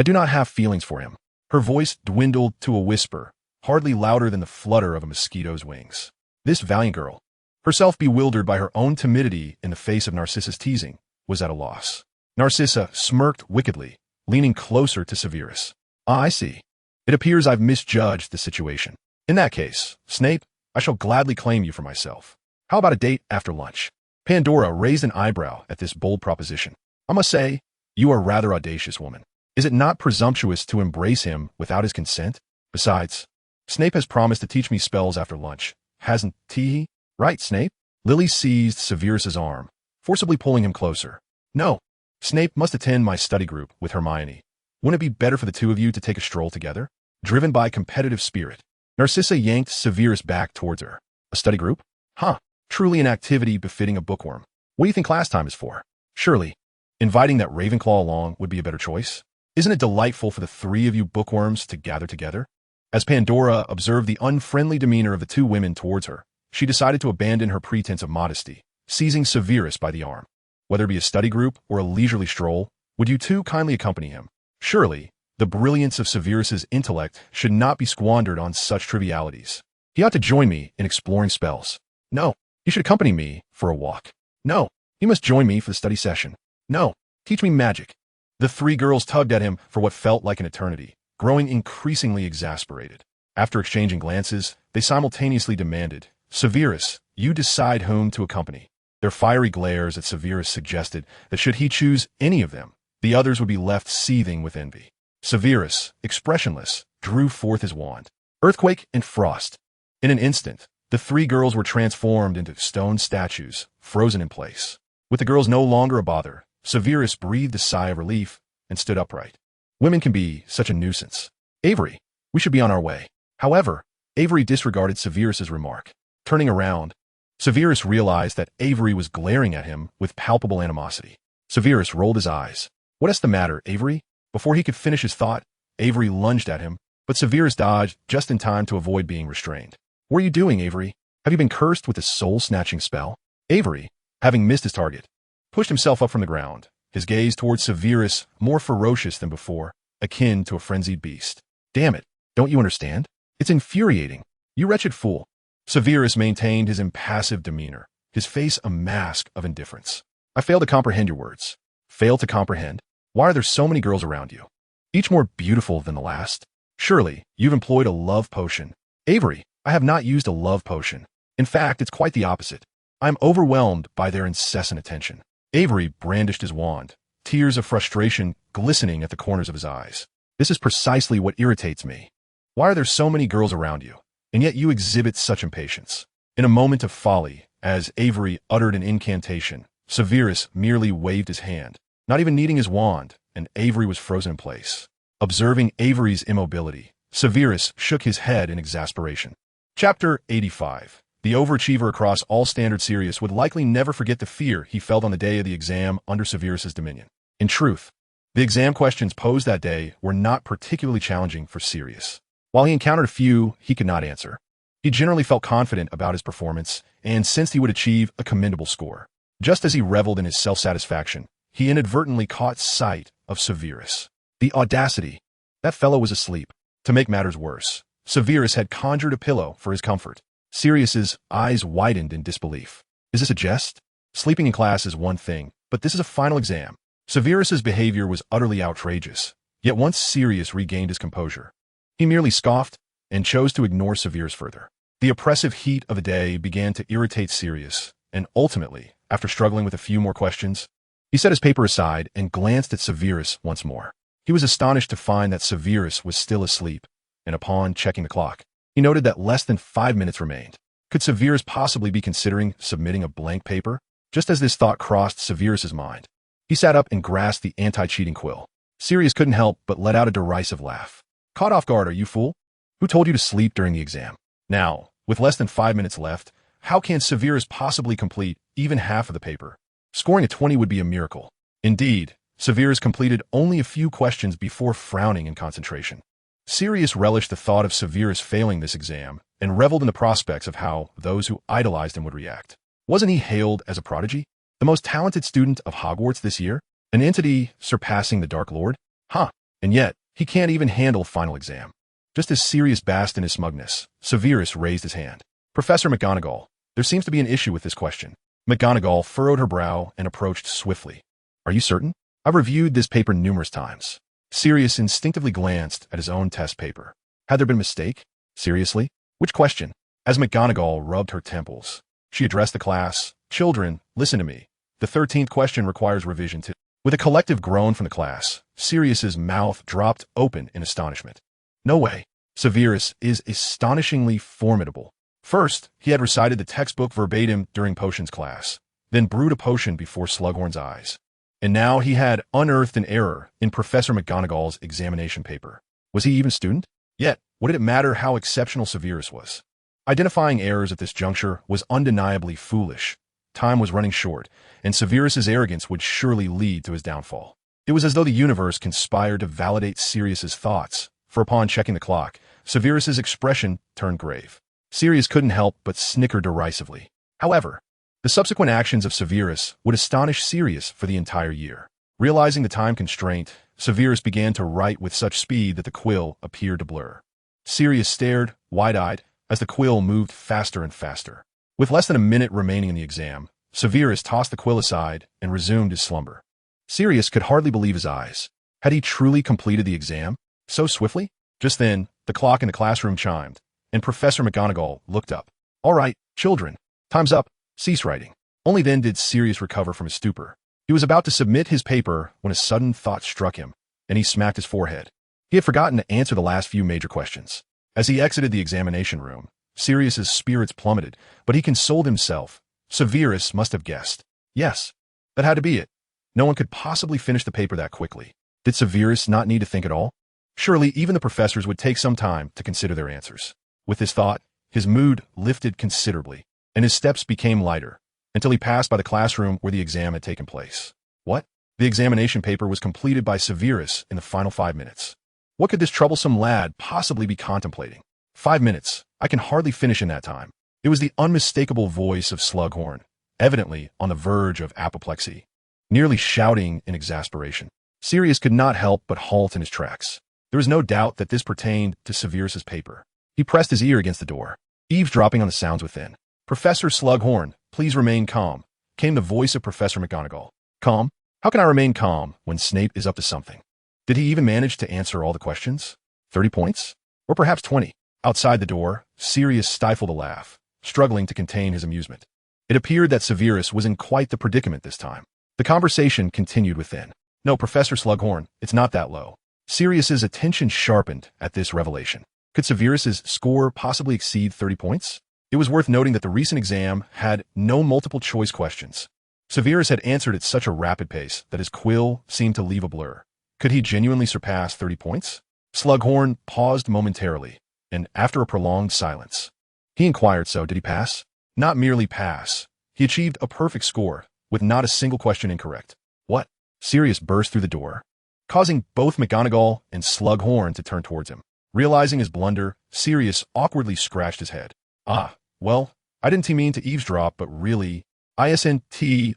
do not have feelings for him. Her voice dwindled to a whisper, hardly louder than the flutter of a mosquito's wings. This valiant girl, herself bewildered by her own timidity in the face of Narcissa's teasing, was at a loss. Narcissa smirked wickedly, leaning closer to Severus. I see. It appears I've misjudged the situation. In that case, Snape, I shall gladly claim you for myself. How about a date after lunch? Pandora raised an eyebrow at this bold proposition. I must say, you are rather audacious, woman. Is it not presumptuous to embrace him without his consent? Besides, Snape has promised to teach me spells after lunch, hasn't he? Right, Snape? Lily seized Severus's arm, forcibly pulling him closer. No, Snape must attend my study group with Hermione. Wouldn't it be better for the two of you to take a stroll together? Driven by competitive spirit, Narcissa yanked Severus back towards her. A study group? Huh, truly an activity befitting a bookworm. What do you think class time is for? Surely, inviting that Ravenclaw along would be a better choice. Isn't it delightful for the three of you bookworms to gather together? As Pandora observed the unfriendly demeanor of the two women towards her, she decided to abandon her pretense of modesty, seizing Severus by the arm. Whether it be a study group or a leisurely stroll, would you two kindly accompany him? Surely, the brilliance of Severus's intellect should not be squandered on such trivialities. He ought to join me in exploring spells. No, he should accompany me for a walk. No, he must join me for the study session. No, teach me magic. The three girls tugged at him for what felt like an eternity, growing increasingly exasperated. After exchanging glances, they simultaneously demanded, Severus, you decide whom to accompany. Their fiery glares at Severus suggested that should he choose any of them, the others would be left seething with envy. Severus, expressionless, drew forth his wand. Earthquake and frost. In an instant, the three girls were transformed into stone statues, frozen in place. With the girls no longer a bother, Severus breathed a sigh of relief and stood upright. Women can be such a nuisance. Avery, we should be on our way. However, Avery disregarded Severus's remark. Turning around, Severus realized that Avery was glaring at him with palpable animosity. Severus rolled his eyes. What's the matter, Avery? Before he could finish his thought, Avery lunged at him, but Severus dodged just in time to avoid being restrained. What are you doing, Avery? Have you been cursed with a soul-snatching spell? Avery, having missed his target, pushed himself up from the ground, his gaze towards Severus more ferocious than before, akin to a frenzied beast. Damn it, don't you understand? It's infuriating. You wretched fool. Severus maintained his impassive demeanor, his face a mask of indifference. I fail to comprehend your words. Fail to comprehend? Why are there so many girls around you? Each more beautiful than the last? Surely, you've employed a love potion. Avery, I have not used a love potion. In fact, it's quite the opposite. I am overwhelmed by their incessant attention. Avery brandished his wand, tears of frustration glistening at the corners of his eyes. This is precisely what irritates me. Why are there so many girls around you, and yet you exhibit such impatience? In a moment of folly, as Avery uttered an incantation, Severus merely waved his hand, not even needing his wand, and Avery was frozen in place. Observing Avery's immobility, Severus shook his head in exasperation. Chapter 85. The overachiever across all standard Sirius would likely never forget the fear he felt on the day of the exam under Severus's dominion. In truth, the exam questions posed that day were not particularly challenging for Sirius. While he encountered a few he could not answer, he generally felt confident about his performance and sensed he would achieve a commendable score. Just as he reveled in his self-satisfaction, he inadvertently caught sight of Severus. The audacity! That fellow was asleep. To make matters worse, Severus had conjured a pillow for his comfort. Sirius's eyes widened in disbelief. Is this a jest? Sleeping in class is one thing, but this is a final exam. Severus's behavior was utterly outrageous, yet once Sirius regained his composure, he merely scoffed and chose to ignore Severus further. The oppressive heat of the day began to irritate Sirius, and ultimately, after struggling with a few more questions, he set his paper aside and glanced at Severus once more. He was astonished to find that Severus was still asleep, and upon checking the clock, he noted that less than 5 minutes remained. Could Severus possibly be considering submitting a blank paper? Just as this thought crossed Severus's mind, he sat up and grasped the anti-cheating quill. Sirius couldn't help but let out a derisive laugh. Caught off guard, are you fool? Who told you to sleep during the exam? Now, with less than 5 minutes left, how can Severus possibly complete even half of the paper? Scoring a 20 would be a miracle. Indeed, Severus completed only a few questions before frowning in concentration. Sirius relished the thought of Severus failing this exam and reveled in the prospects of how those who idolized him would react. Wasn't he hailed as a prodigy? The most talented student of Hogwarts this year? An entity surpassing the Dark Lord? Huh. And yet, he can't even handle final exam. Just as Sirius basked in his smugness, Severus raised his hand. Professor McGonagall, there seems to be an issue with this question. McGonagall furrowed her brow and approached swiftly. Are you certain? I've reviewed this paper numerous times. Sirius instinctively glanced at his own test paper. Had there been a mistake? Seriously? Which question? As McGonagall rubbed her temples, she addressed the class. Children, listen to me. The 13th question requires revision too. With a collective groan from the class, Sirius's mouth dropped open in astonishment. No way. Severus is astonishingly formidable. First, he had recited the textbook verbatim during potions class, then brewed a potion before Slughorn's eyes. And now he had unearthed an error in Professor McGonagall's examination paper. Was he even a student? Yet, what did it matter how exceptional Severus was? Identifying errors at this juncture was undeniably foolish. Time was running short, and Severus's arrogance would surely lead to his downfall. It was as though the universe conspired to validate Sirius's thoughts, for upon checking the clock, Severus's expression turned grave. Sirius couldn't help but snicker derisively. However, the subsequent actions of Severus would astonish Sirius for the entire year. Realizing the time constraint, Severus began to write with such speed that the quill appeared to blur. Sirius stared, wide-eyed, as the quill moved faster and faster. With less than a minute remaining in the exam, Severus tossed the quill aside and resumed his slumber. Sirius could hardly believe his eyes. Had he truly completed the exam? So swiftly? Just then, the clock in the classroom chimed, and Professor McGonagall looked up. All right, children, time's up. Cease writing. Only then did Sirius recover from his stupor. He was about to submit his paper when a sudden thought struck him, and he smacked his forehead. He had forgotten to answer the last few major questions. As he exited the examination room, Sirius's spirits plummeted, but he consoled himself. Severus must have guessed. Yes, that had to be it. No one could possibly finish the paper that quickly. Did Severus not need to think at all? Surely even the professors would take some time to consider their answers. With this thought, his mood lifted considerably, and his steps became lighter, until he passed by the classroom where the exam had taken place. What? The examination paper was completed by Severus in the final 5 minutes. What could this troublesome lad possibly be contemplating? 5 minutes. I can hardly finish in that time. It was the unmistakable voice of Slughorn, evidently on the verge of apoplexy, nearly shouting in exasperation. Sirius could not help but halt in his tracks. There was no doubt that this pertained to Severus's paper. He pressed his ear against the door, eavesdropping on the sounds within. Professor Slughorn, please remain calm, came the voice of Professor McGonagall. Calm? How can I remain calm when Snape is up to something? Did he even manage to answer all the questions? 30 points? Or perhaps 20? Outside the door, Sirius stifled a laugh, struggling to contain his amusement. It appeared that Severus was in quite the predicament this time. The conversation continued within. No, Professor Slughorn, it's not that low. Sirius's attention sharpened at this revelation. Could Severus's score possibly exceed 30 points? It was worth noting that the recent exam had no multiple-choice questions. Severus had answered at such a rapid pace that his quill seemed to leave a blur. Could he genuinely surpass 30 points? Slughorn paused momentarily, and after a prolonged silence, he inquired, so did he pass? Not merely pass. He achieved a perfect score, with not a single question incorrect. What? Sirius burst through the door, causing both McGonagall and Slughorn to turn towards him. Realizing his blunder, Sirius awkwardly scratched his head. Ah, well, I didn't mean to eavesdrop, but really, isn't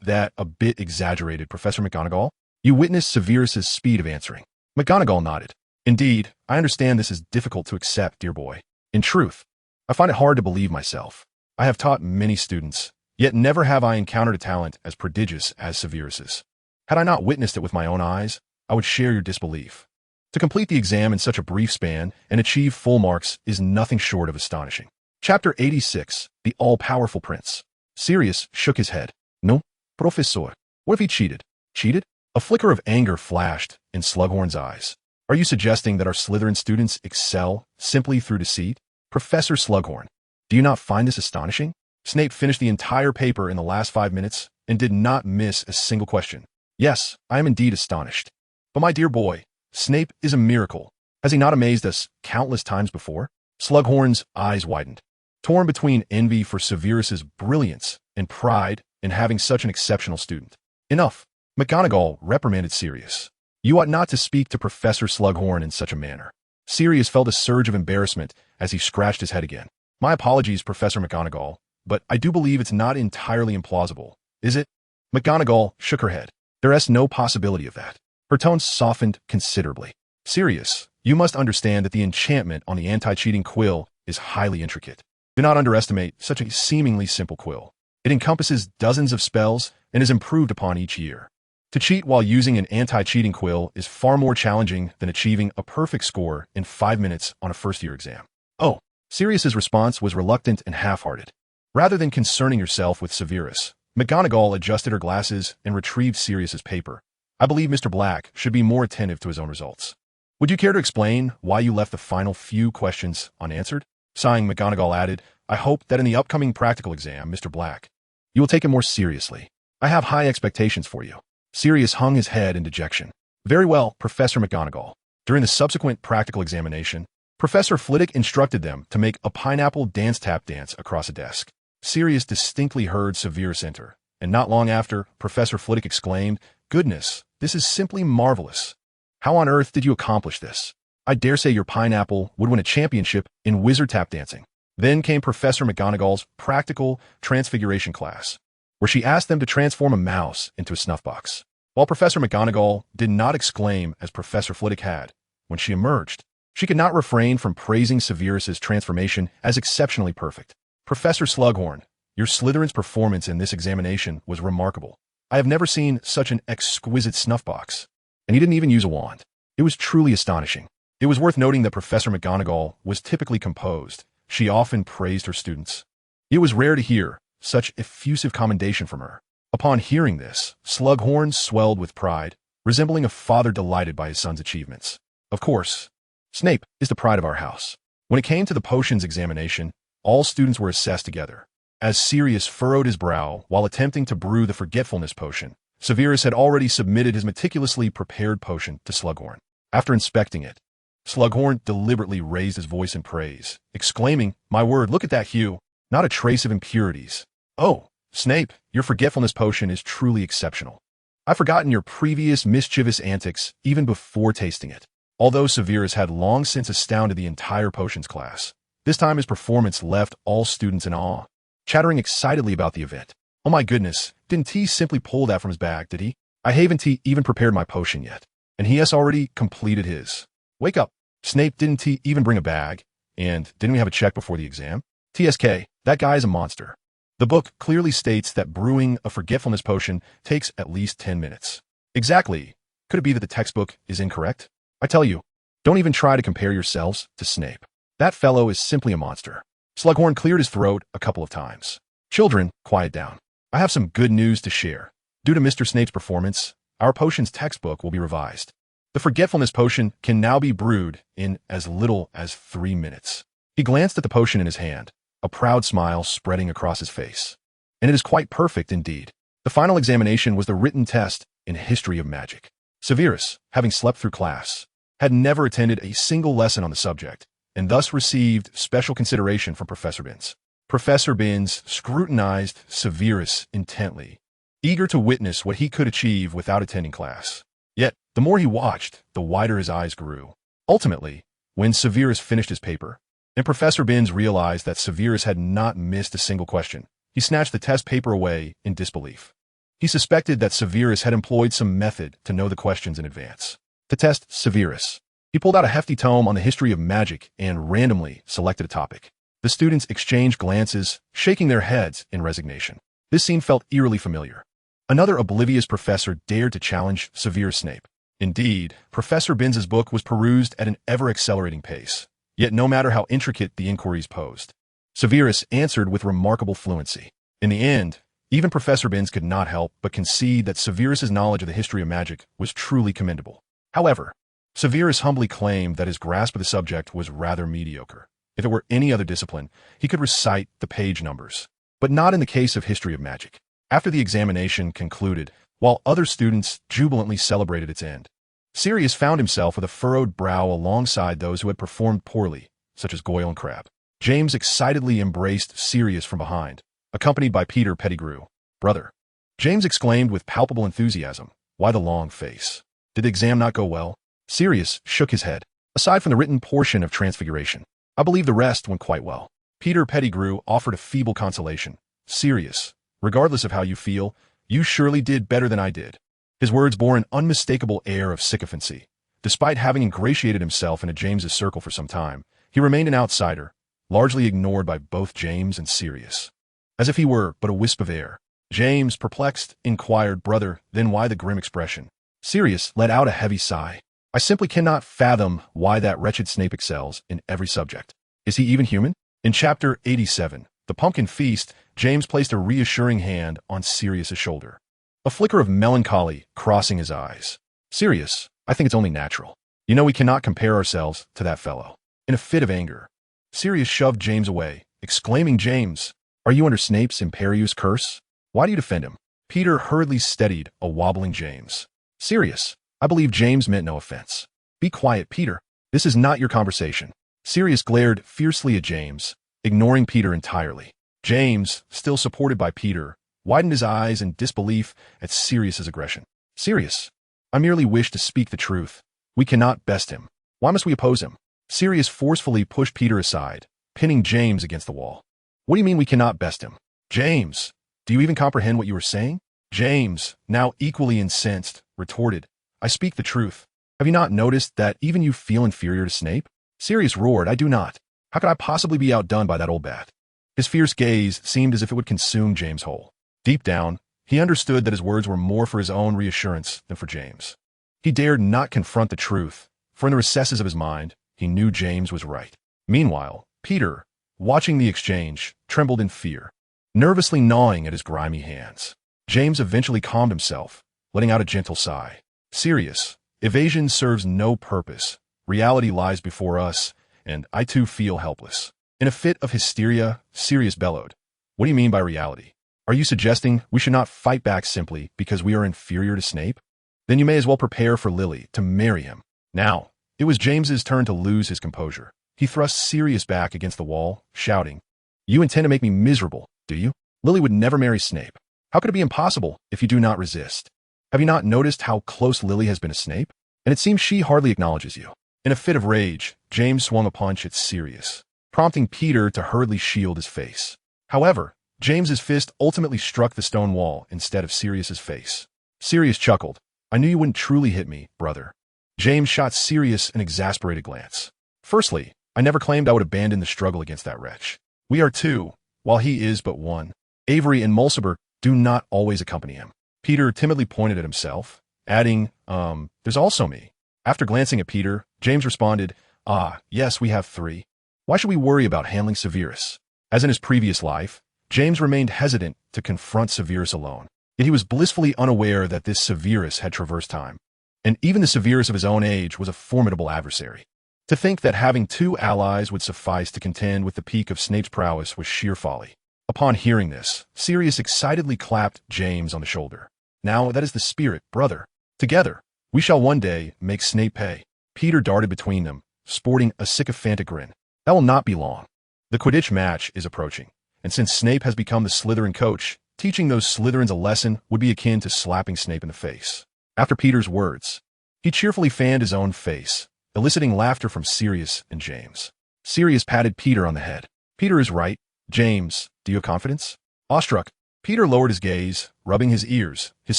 that a bit exaggerated, Professor McGonagall? You witnessed Severus's speed of answering. McGonagall nodded. Indeed, I understand this is difficult to accept, dear boy. In truth, I find it hard to believe myself. I have taught many students, yet never have I encountered a talent as prodigious as Severus's. Had I not witnessed it with my own eyes, I would share your disbelief. To complete the exam in such a brief span and achieve full marks is nothing short of astonishing. Chapter 86, The All-Powerful Prince. Sirius shook his head. No, professor. What if he cheated? Cheated? A flicker of anger flashed in Slughorn's eyes. Are you suggesting that our Slytherin students excel simply through deceit? Professor Slughorn, do you not find this astonishing? Snape finished the entire paper in the last 5 minutes and did not miss a single question. Yes, I am indeed astonished. But my dear boy, Snape is a miracle. Has he not amazed us countless times before? Slughorn's eyes widened, torn between envy for Severus's brilliance and pride in having such an exceptional student. Enough. McGonagall reprimanded Sirius. You ought not to speak to Professor Slughorn in such a manner. Sirius felt a surge of embarrassment as he scratched his head again. My apologies, Professor McGonagall, but I do believe it's not entirely implausible, is it? McGonagall shook her head. There is no possibility of that. Her tone softened considerably. Sirius, you must understand that the enchantment on the anti-cheating quill is highly intricate. Do not underestimate such a seemingly simple quill. It encompasses dozens of spells and is improved upon each year. To cheat while using an anti-cheating quill is far more challenging than achieving a perfect score in 5 minutes on a first-year exam. Oh, Sirius's response was reluctant and half-hearted. Rather than concerning herself with Severus, McGonagall adjusted her glasses and retrieved Sirius's paper. I believe Mr. Black should be more attentive to his own results. Would you care to explain why you left the final few questions unanswered? Sighing, McGonagall added, I hope that in the upcoming practical exam, Mr. Black, you will take it more seriously. I have high expectations for you. Sirius hung his head in dejection. Very well, Professor McGonagall. During the subsequent practical examination, Professor Flitwick instructed them to make a pineapple dance-tap dance across a desk. Sirius distinctly heard Severus enter, and not long after, Professor Flitwick exclaimed, Goodness, this is simply marvelous. How on earth did you accomplish this? I dare say your pineapple would win a championship in wizard tap dancing. Then came Professor McGonagall's practical transfiguration class, where she asked them to transform a mouse into a snuff box. While Professor McGonagall did not exclaim as Professor Flitwick had, when she emerged, she could not refrain from praising Severus's transformation as exceptionally perfect. Professor Slughorn, your Slytherin's performance in this examination was remarkable. I have never seen such an exquisite snuff box. And he didn't even use a wand. It was truly astonishing. It was worth noting that Professor McGonagall was typically composed. She often praised her students. It was rare to hear such effusive commendation from her. Upon hearing this, Slughorn swelled with pride, resembling a father delighted by his son's achievements. Of course, Snape is the pride of our house. When it came to the potions examination, all students were assessed together. As Sirius furrowed his brow while attempting to brew the forgetfulness potion, Severus had already submitted his meticulously prepared potion to Slughorn. After inspecting it, Slughorn deliberately raised his voice in praise, exclaiming, My word, look at that hue! Not a trace of impurities. Oh, Snape, your forgetfulness potion is truly exceptional. I've forgotten your previous mischievous antics even before tasting it. Although Severus had long since astounded the entire potions class, this time his performance left all students in awe, chattering excitedly about the event. Oh my goodness, didn't he simply pull that from his bag, did he? I haven't even prepared my potion yet, and he has already completed his. Wake up. Snape, didn't he even bring a bag? And didn't we have a check before the exam? TSK, that guy is a monster. The book clearly states that brewing a forgetfulness potion takes at least 10 minutes. Exactly. Could it be that the textbook is incorrect? I tell you, don't even try to compare yourselves to Snape. That fellow is simply a monster. Slughorn cleared his throat a couple of times. Children, quiet down. I have some good news to share. Due to Mr. Snape's performance, our potions textbook will be revised. The forgetfulness potion can now be brewed in as little as 3 minutes. He glanced at the potion in his hand, a proud smile spreading across his face. And it is quite perfect indeed. The final examination was the written test in history of magic. Severus, having slept through class, had never attended a single lesson on the subject, and thus received special consideration from Professor Binns. Professor Binns scrutinized Severus intently, eager to witness what he could achieve without attending class. Yet, the more he watched, the wider his eyes grew. Ultimately, when Severus finished his paper, and Professor Binns realized that Severus had not missed a single question, he snatched the test paper away in disbelief. He suspected that Severus had employed some method to know the questions in advance. To test Severus, he pulled out a hefty tome on the history of magic and randomly selected a topic. The students exchanged glances, shaking their heads in resignation. This scene felt eerily familiar. Another oblivious professor dared to challenge Severus Snape. Indeed, Professor Binns's book was perused at an ever-accelerating pace. Yet no matter how intricate the inquiries posed, Severus answered with remarkable fluency. In the end, even Professor Binns could not help but concede that Severus's knowledge of the history of magic was truly commendable. However, Severus humbly claimed that his grasp of the subject was rather mediocre. If it were any other discipline, he could recite the page numbers. But not in the case of history of magic. After the examination concluded, while other students jubilantly celebrated its end, Sirius found himself with a furrowed brow alongside those who had performed poorly, such as Goyle and Crabbe. James excitedly embraced Sirius from behind, accompanied by Peter Pettigrew. "Brother," James exclaimed with palpable enthusiasm, "why the long face? Did the exam not go well?" Sirius shook his head. "Aside from the written portion of Transfiguration, I believe the rest went quite well." Peter Pettigrew offered a feeble consolation. "Sirius, regardless of how you feel, you surely did better than I did." His words bore an unmistakable air of sycophancy. Despite having ingratiated himself into James's circle for some time, he remained an outsider, largely ignored by both James and Sirius. As if he were but a wisp of air. James, perplexed, inquired, "Brother, then why the grim expression?" Sirius let out a heavy sigh. "I simply cannot fathom why that wretched Snape excels in every subject. Is he even human?" In Chapter 87, The Pumpkin Feast, James placed a reassuring hand on Sirius's shoulder, a flicker of melancholy crossing his eyes. "Sirius, I think it's only natural. You know we cannot compare ourselves to that fellow." In a fit of anger, Sirius shoved James away, exclaiming, "James, are you under Snape's imperious curse? Why do you defend him?" Peter hurriedly steadied a wobbling James. "Sirius, I believe James meant no offense." "Be quiet, Peter. This is not your conversation." Sirius glared fiercely at James, ignoring Peter entirely. James, still supported by Peter, widened his eyes in disbelief at Sirius's aggression. "Sirius, I merely wish to speak the truth. We cannot best him. Why must we oppose him?" Sirius forcefully pushed Peter aside, pinning James against the wall. "What do you mean we cannot best him? James, do you even comprehend what you are saying?" James, now equally incensed, retorted, "I speak the truth. Have you not noticed that even you feel inferior to Snape?" Sirius roared, "I do not. How could I possibly be outdone by that old bat?" His fierce gaze seemed as if it would consume James whole. Deep down, he understood that his words were more for his own reassurance than for James. He dared not confront the truth, for in the recesses of his mind, he knew James was right. Meanwhile, Peter, watching the exchange, trembled in fear, nervously gnawing at his grimy hands. James eventually calmed himself, letting out a gentle sigh. "Sirius, evasion serves no purpose. Reality lies before us, and I too feel helpless." In a fit of hysteria, Sirius bellowed, "What do you mean by reality? Are you suggesting we should not fight back simply because we are inferior to Snape? Then you may as well prepare for Lily to marry him." Now, it was James's turn to lose his composure. He thrust Sirius back against the wall, shouting, "You intend to make me miserable, do you? Lily would never marry Snape. How could it be impossible if you do not resist? Have you not noticed how close Lily has been to Snape? And it seems she hardly acknowledges you." In a fit of rage, James swung a punch at Sirius, prompting Peter to hurriedly shield his face. However, James's fist ultimately struck the stone wall instead of Sirius's face. Sirius chuckled. "I knew you wouldn't truly hit me, brother." James shot Sirius an exasperated glance. "Firstly, I never claimed I would abandon the struggle against that wretch. We are two, while he is but one. Avery and Mulciber do not always accompany him." Peter timidly pointed at himself, adding, "There's also me." After glancing at Peter, James responded, "Ah, yes, we have three. Why should we worry about handling Severus?" As in his previous life, James remained hesitant to confront Severus alone. Yet he was blissfully unaware that this Severus had traversed time. And even the Severus of his own age was a formidable adversary. To think that having two allies would suffice to contend with the peak of Snape's prowess was sheer folly. Upon hearing this, Sirius excitedly clapped James on the shoulder. "Now that is the spirit, brother. Together, we shall one day make Snape pay." Peter darted between them, sporting a sycophantic grin. "That will not be long. The Quidditch match is approaching, and since Snape has become the Slytherin coach, teaching those Slytherins a lesson would be akin to slapping Snape in the face." After Peter's words, he cheerfully fanned his own face, eliciting laughter from Sirius and James. Sirius patted Peter on the head. "Peter is right. James, do you have confidence?" Awestruck, Peter lowered his gaze, rubbing his ears, his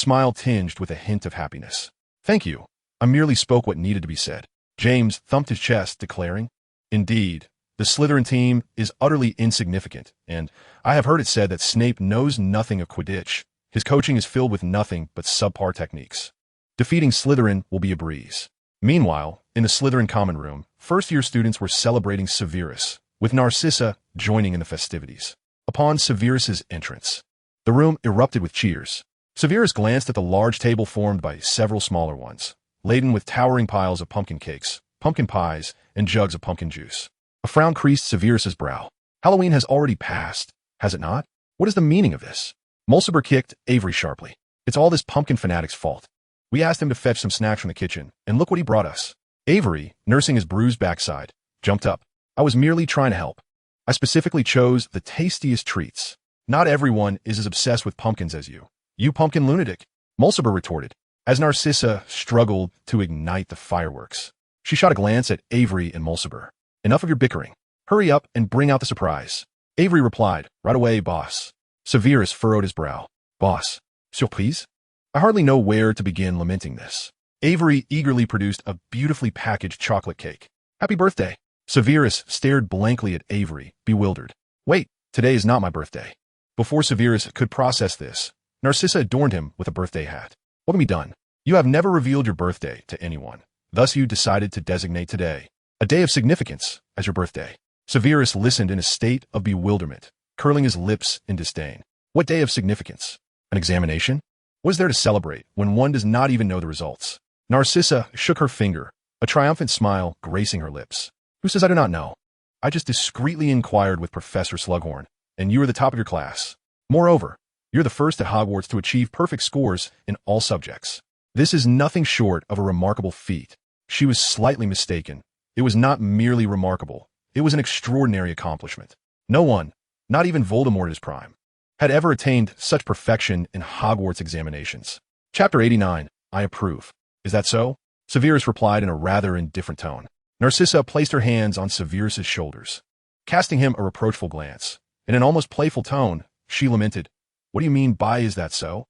smile tinged with a hint of happiness. "Thank you. I merely spoke what needed to be said." James thumped his chest, declaring, "Indeed, the Slytherin team is utterly insignificant, and I have heard it said that Snape knows nothing of Quidditch, His coaching is filled with nothing but subpar techniques. Defeating Slytherin will be a breeze. Meanwhile, in the Slytherin common room, first-year students were celebrating Severus, with Narcissa joining in the festivities. Upon Severus's entrance, the room erupted with cheers. Severus glanced at the large table formed by several smaller ones, laden with towering piles of pumpkin cakes, pumpkin pies, and jugs of pumpkin juice. A frown creased Severus's brow. Halloween has already passed, has it not? What is the meaning of this? Mulciber kicked Avery sharply. It's all this pumpkin fanatic's fault. We asked him to fetch some snacks from the kitchen, and look what he brought us. Avery, nursing his bruised backside, jumped up. I was merely trying to help. I specifically chose the tastiest treats. Not everyone is as obsessed with pumpkins as you. You pumpkin lunatic, Mulciber retorted, as Narcissa struggled to ignite the fireworks. She shot a glance at Avery and Mulciber. Enough of your bickering. Hurry up and bring out the surprise. Avery replied, right away, boss. Severus furrowed his brow. Boss, surprise? I hardly know where to begin lamenting this. Avery eagerly produced a beautifully packaged chocolate cake. Happy birthday. Severus stared blankly at Avery, bewildered. Wait, today is not my birthday. Before Severus could process this, Narcissa adorned him with a birthday hat. What can be done? You have never revealed your birthday to anyone. Thus you decided to designate today, a day of significance, as your birthday. Severus listened in a state of bewilderment, curling his lips in disdain. What day of significance? An examination? What is there to celebrate when one does not even know the results? Narcissa shook her finger, a triumphant smile gracing her lips. Who says I do not know? I just discreetly inquired with Professor Slughorn, and you are the top of your class. Moreover, you're the first at Hogwarts to achieve perfect scores in all subjects. This is nothing short of a remarkable feat. She was slightly mistaken. It was not merely remarkable. It was an extraordinary accomplishment. No one, not even Voldemort at his prime, had ever attained such perfection in Hogwarts examinations. Chapter 89, I approve. Is that so? Severus replied in a rather indifferent tone. Narcissa placed her hands on Severus's shoulders. Casting him a reproachful glance, in an almost playful tone, she lamented, What do you mean by is that so?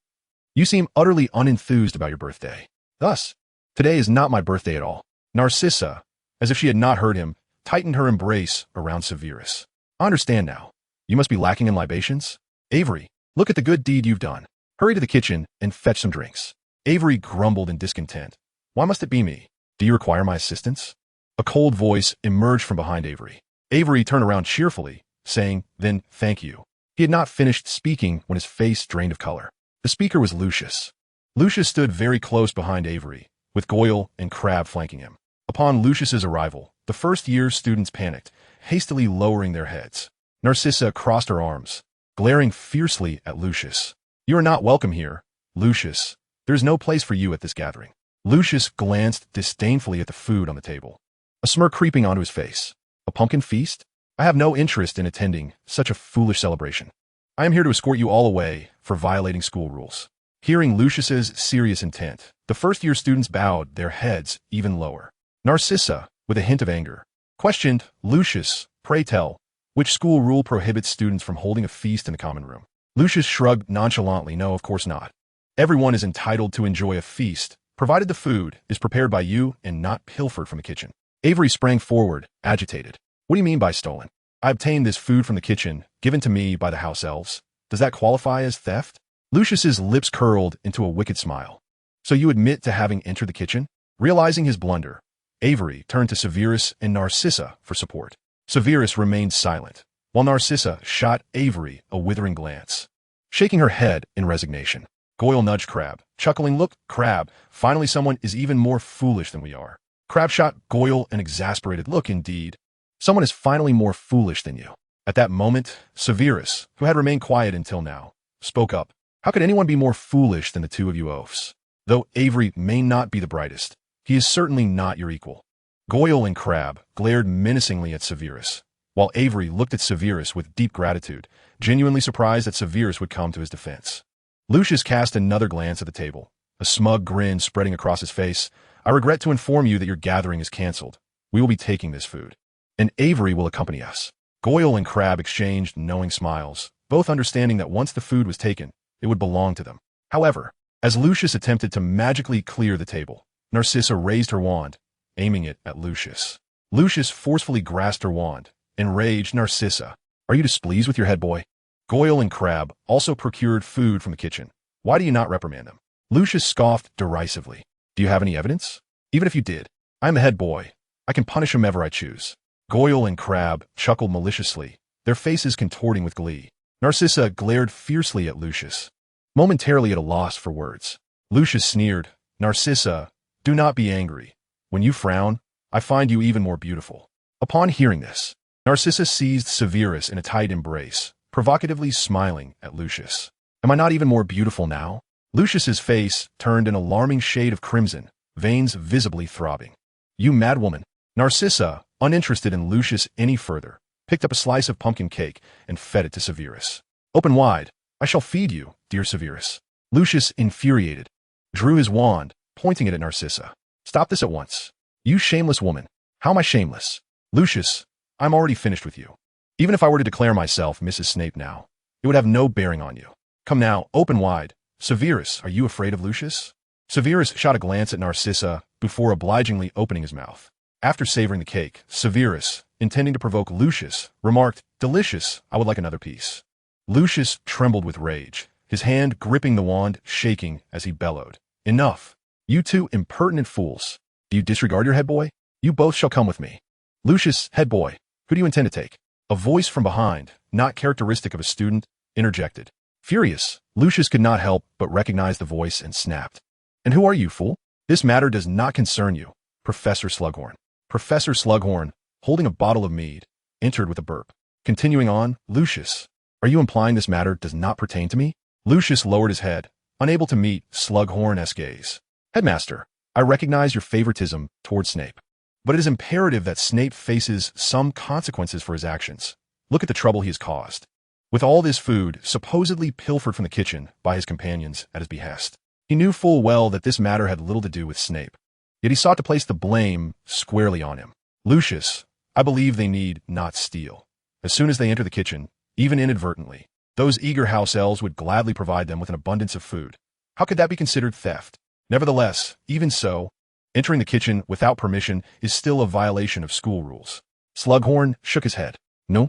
You seem utterly unenthused about your birthday. Thus, today is not my birthday at all. Narcissa, as if she had not heard him, tightened her embrace around Severus. I understand now. You must be lacking in libations? Avery, look at the good deed you've done. Hurry to the kitchen and fetch some drinks. Avery grumbled in discontent. Why must it be me? Do you require my assistance? A cold voice emerged from behind Avery. Avery turned around cheerfully, saying, Then, thank you. He had not finished speaking when his face drained of color. The speaker was Lucius. Lucius stood very close behind Avery, with Goyle and Crabbe flanking him. Upon Lucius's arrival, the first-year students panicked, hastily lowering their heads. Narcissa crossed her arms, glaring fiercely at Lucius. You are not welcome here, Lucius. There is no place for you at this gathering. Lucius glanced disdainfully at the food on the table, a smirk creeping onto his face. A pumpkin feast? I have no interest in attending such a foolish celebration. I am here to escort you all away for violating school rules. Hearing Lucius's serious intent, the first-year students bowed their heads even lower. Narcissa, with a hint of anger, questioned, Lucius, pray tell, which school rule prohibits students from holding a feast in the common room? Lucius shrugged nonchalantly, no, of course not. Everyone is entitled to enjoy a feast, provided the food is prepared by you and not pilfered from the kitchen. Avery sprang forward, agitated. What do you mean by stolen? I obtained this food from the kitchen, given to me by the house elves. Does that qualify as theft? Lucius's lips curled into a wicked smile. So you admit to having entered the kitchen? Realizing his blunder, Avery turned to Severus and Narcissa for support. Severus remained silent, while Narcissa shot Avery a withering glance, shaking her head in resignation. Goyle nudged Crabbe, chuckling, Look, Crabbe, finally someone is even more foolish than we are. Crabbe shot Goyle an exasperated look, indeed. Someone is finally more foolish than you. At that moment, Severus, who had remained quiet until now, spoke up. How could anyone be more foolish than the two of you oafs? Though Avery may not be the brightest, he is certainly not your equal. Goyle and Crabbe glared menacingly at Severus, while Avery looked at Severus with deep gratitude, genuinely surprised that Severus would come to his defense. Lucius cast another glance at the table, a smug grin spreading across his face. I regret to inform you that your gathering is cancelled. We will be taking this food, and Avery will accompany us. Goyle and Crabbe exchanged knowing smiles, both understanding that once the food was taken, it would belong to them. However, as Lucius attempted to magically clear the table, Narcissa raised her wand, aiming it at Lucius. Lucius forcefully grasped her wand. Enraged, Narcissa, are you displeased with your head boy? Goyle and Crabbe also procured food from the kitchen, Why do you not reprimand him? Lucius scoffed derisively. Do you have any evidence? Even if you did, I am a head boy. I can punish whomever I choose. Goyle and Crabbe chuckled maliciously, their faces contorting with glee. Narcissa glared fiercely at Lucius, momentarily at a loss for words. Lucius sneered, Narcissa, do not be angry. When you frown, I find you even more beautiful. Upon hearing this, Narcissa seized Severus in a tight embrace, provocatively smiling at Lucius. Am I not even more beautiful now? Lucius's face turned an alarming shade of crimson, veins visibly throbbing. You madwoman! Narcissa, uninterested in Lucius any further, picked up a slice of pumpkin cake and fed it to Severus. Open wide. I shall feed you, dear Severus. Lucius, infuriated, drew his wand, pointing it at Narcissa. Stop this at once. You shameless woman. How am I shameless? Lucius, I'm already finished with you. Even if I were to declare myself Mrs. Snape now, it would have no bearing on you. Come now, open wide. Severus, are you afraid of Lucius? Severus shot a glance at Narcissa before obligingly opening his mouth. After savoring the cake, Severus, intending to provoke Lucius, remarked, Delicious, I would like another piece. Lucius trembled with rage, his hand gripping the wand, shaking as he bellowed. Enough! You two impertinent fools! Do you disregard your head boy? You both shall come with me. Lucius, head boy, who do you intend to take? A voice from behind, not characteristic of a student, interjected. Furious, Lucius could not help but recognize the voice and snapped. And who are you, fool? This matter does not concern you, Professor Slughorn. Professor Slughorn, holding a bottle of mead, entered with a burp. Continuing on, Lucius, are you implying this matter does not pertain to me? Lucius lowered his head, unable to meet Slughorn's gaze. Headmaster, I recognize your favoritism towards Snape, but it is imperative that Snape faces some consequences for his actions. Look at the trouble he has caused. With all this food supposedly pilfered from the kitchen by his companions at his behest, he knew full well that this matter had little to do with Snape. Yet he sought to place the blame squarely on him. Lucius, I believe they need not steal. As soon as they enter the kitchen, even inadvertently, those eager house elves would gladly provide them with an abundance of food. How could that be considered theft? Nevertheless, even so, entering the kitchen without permission is still a violation of school rules. Slughorn shook his head. No.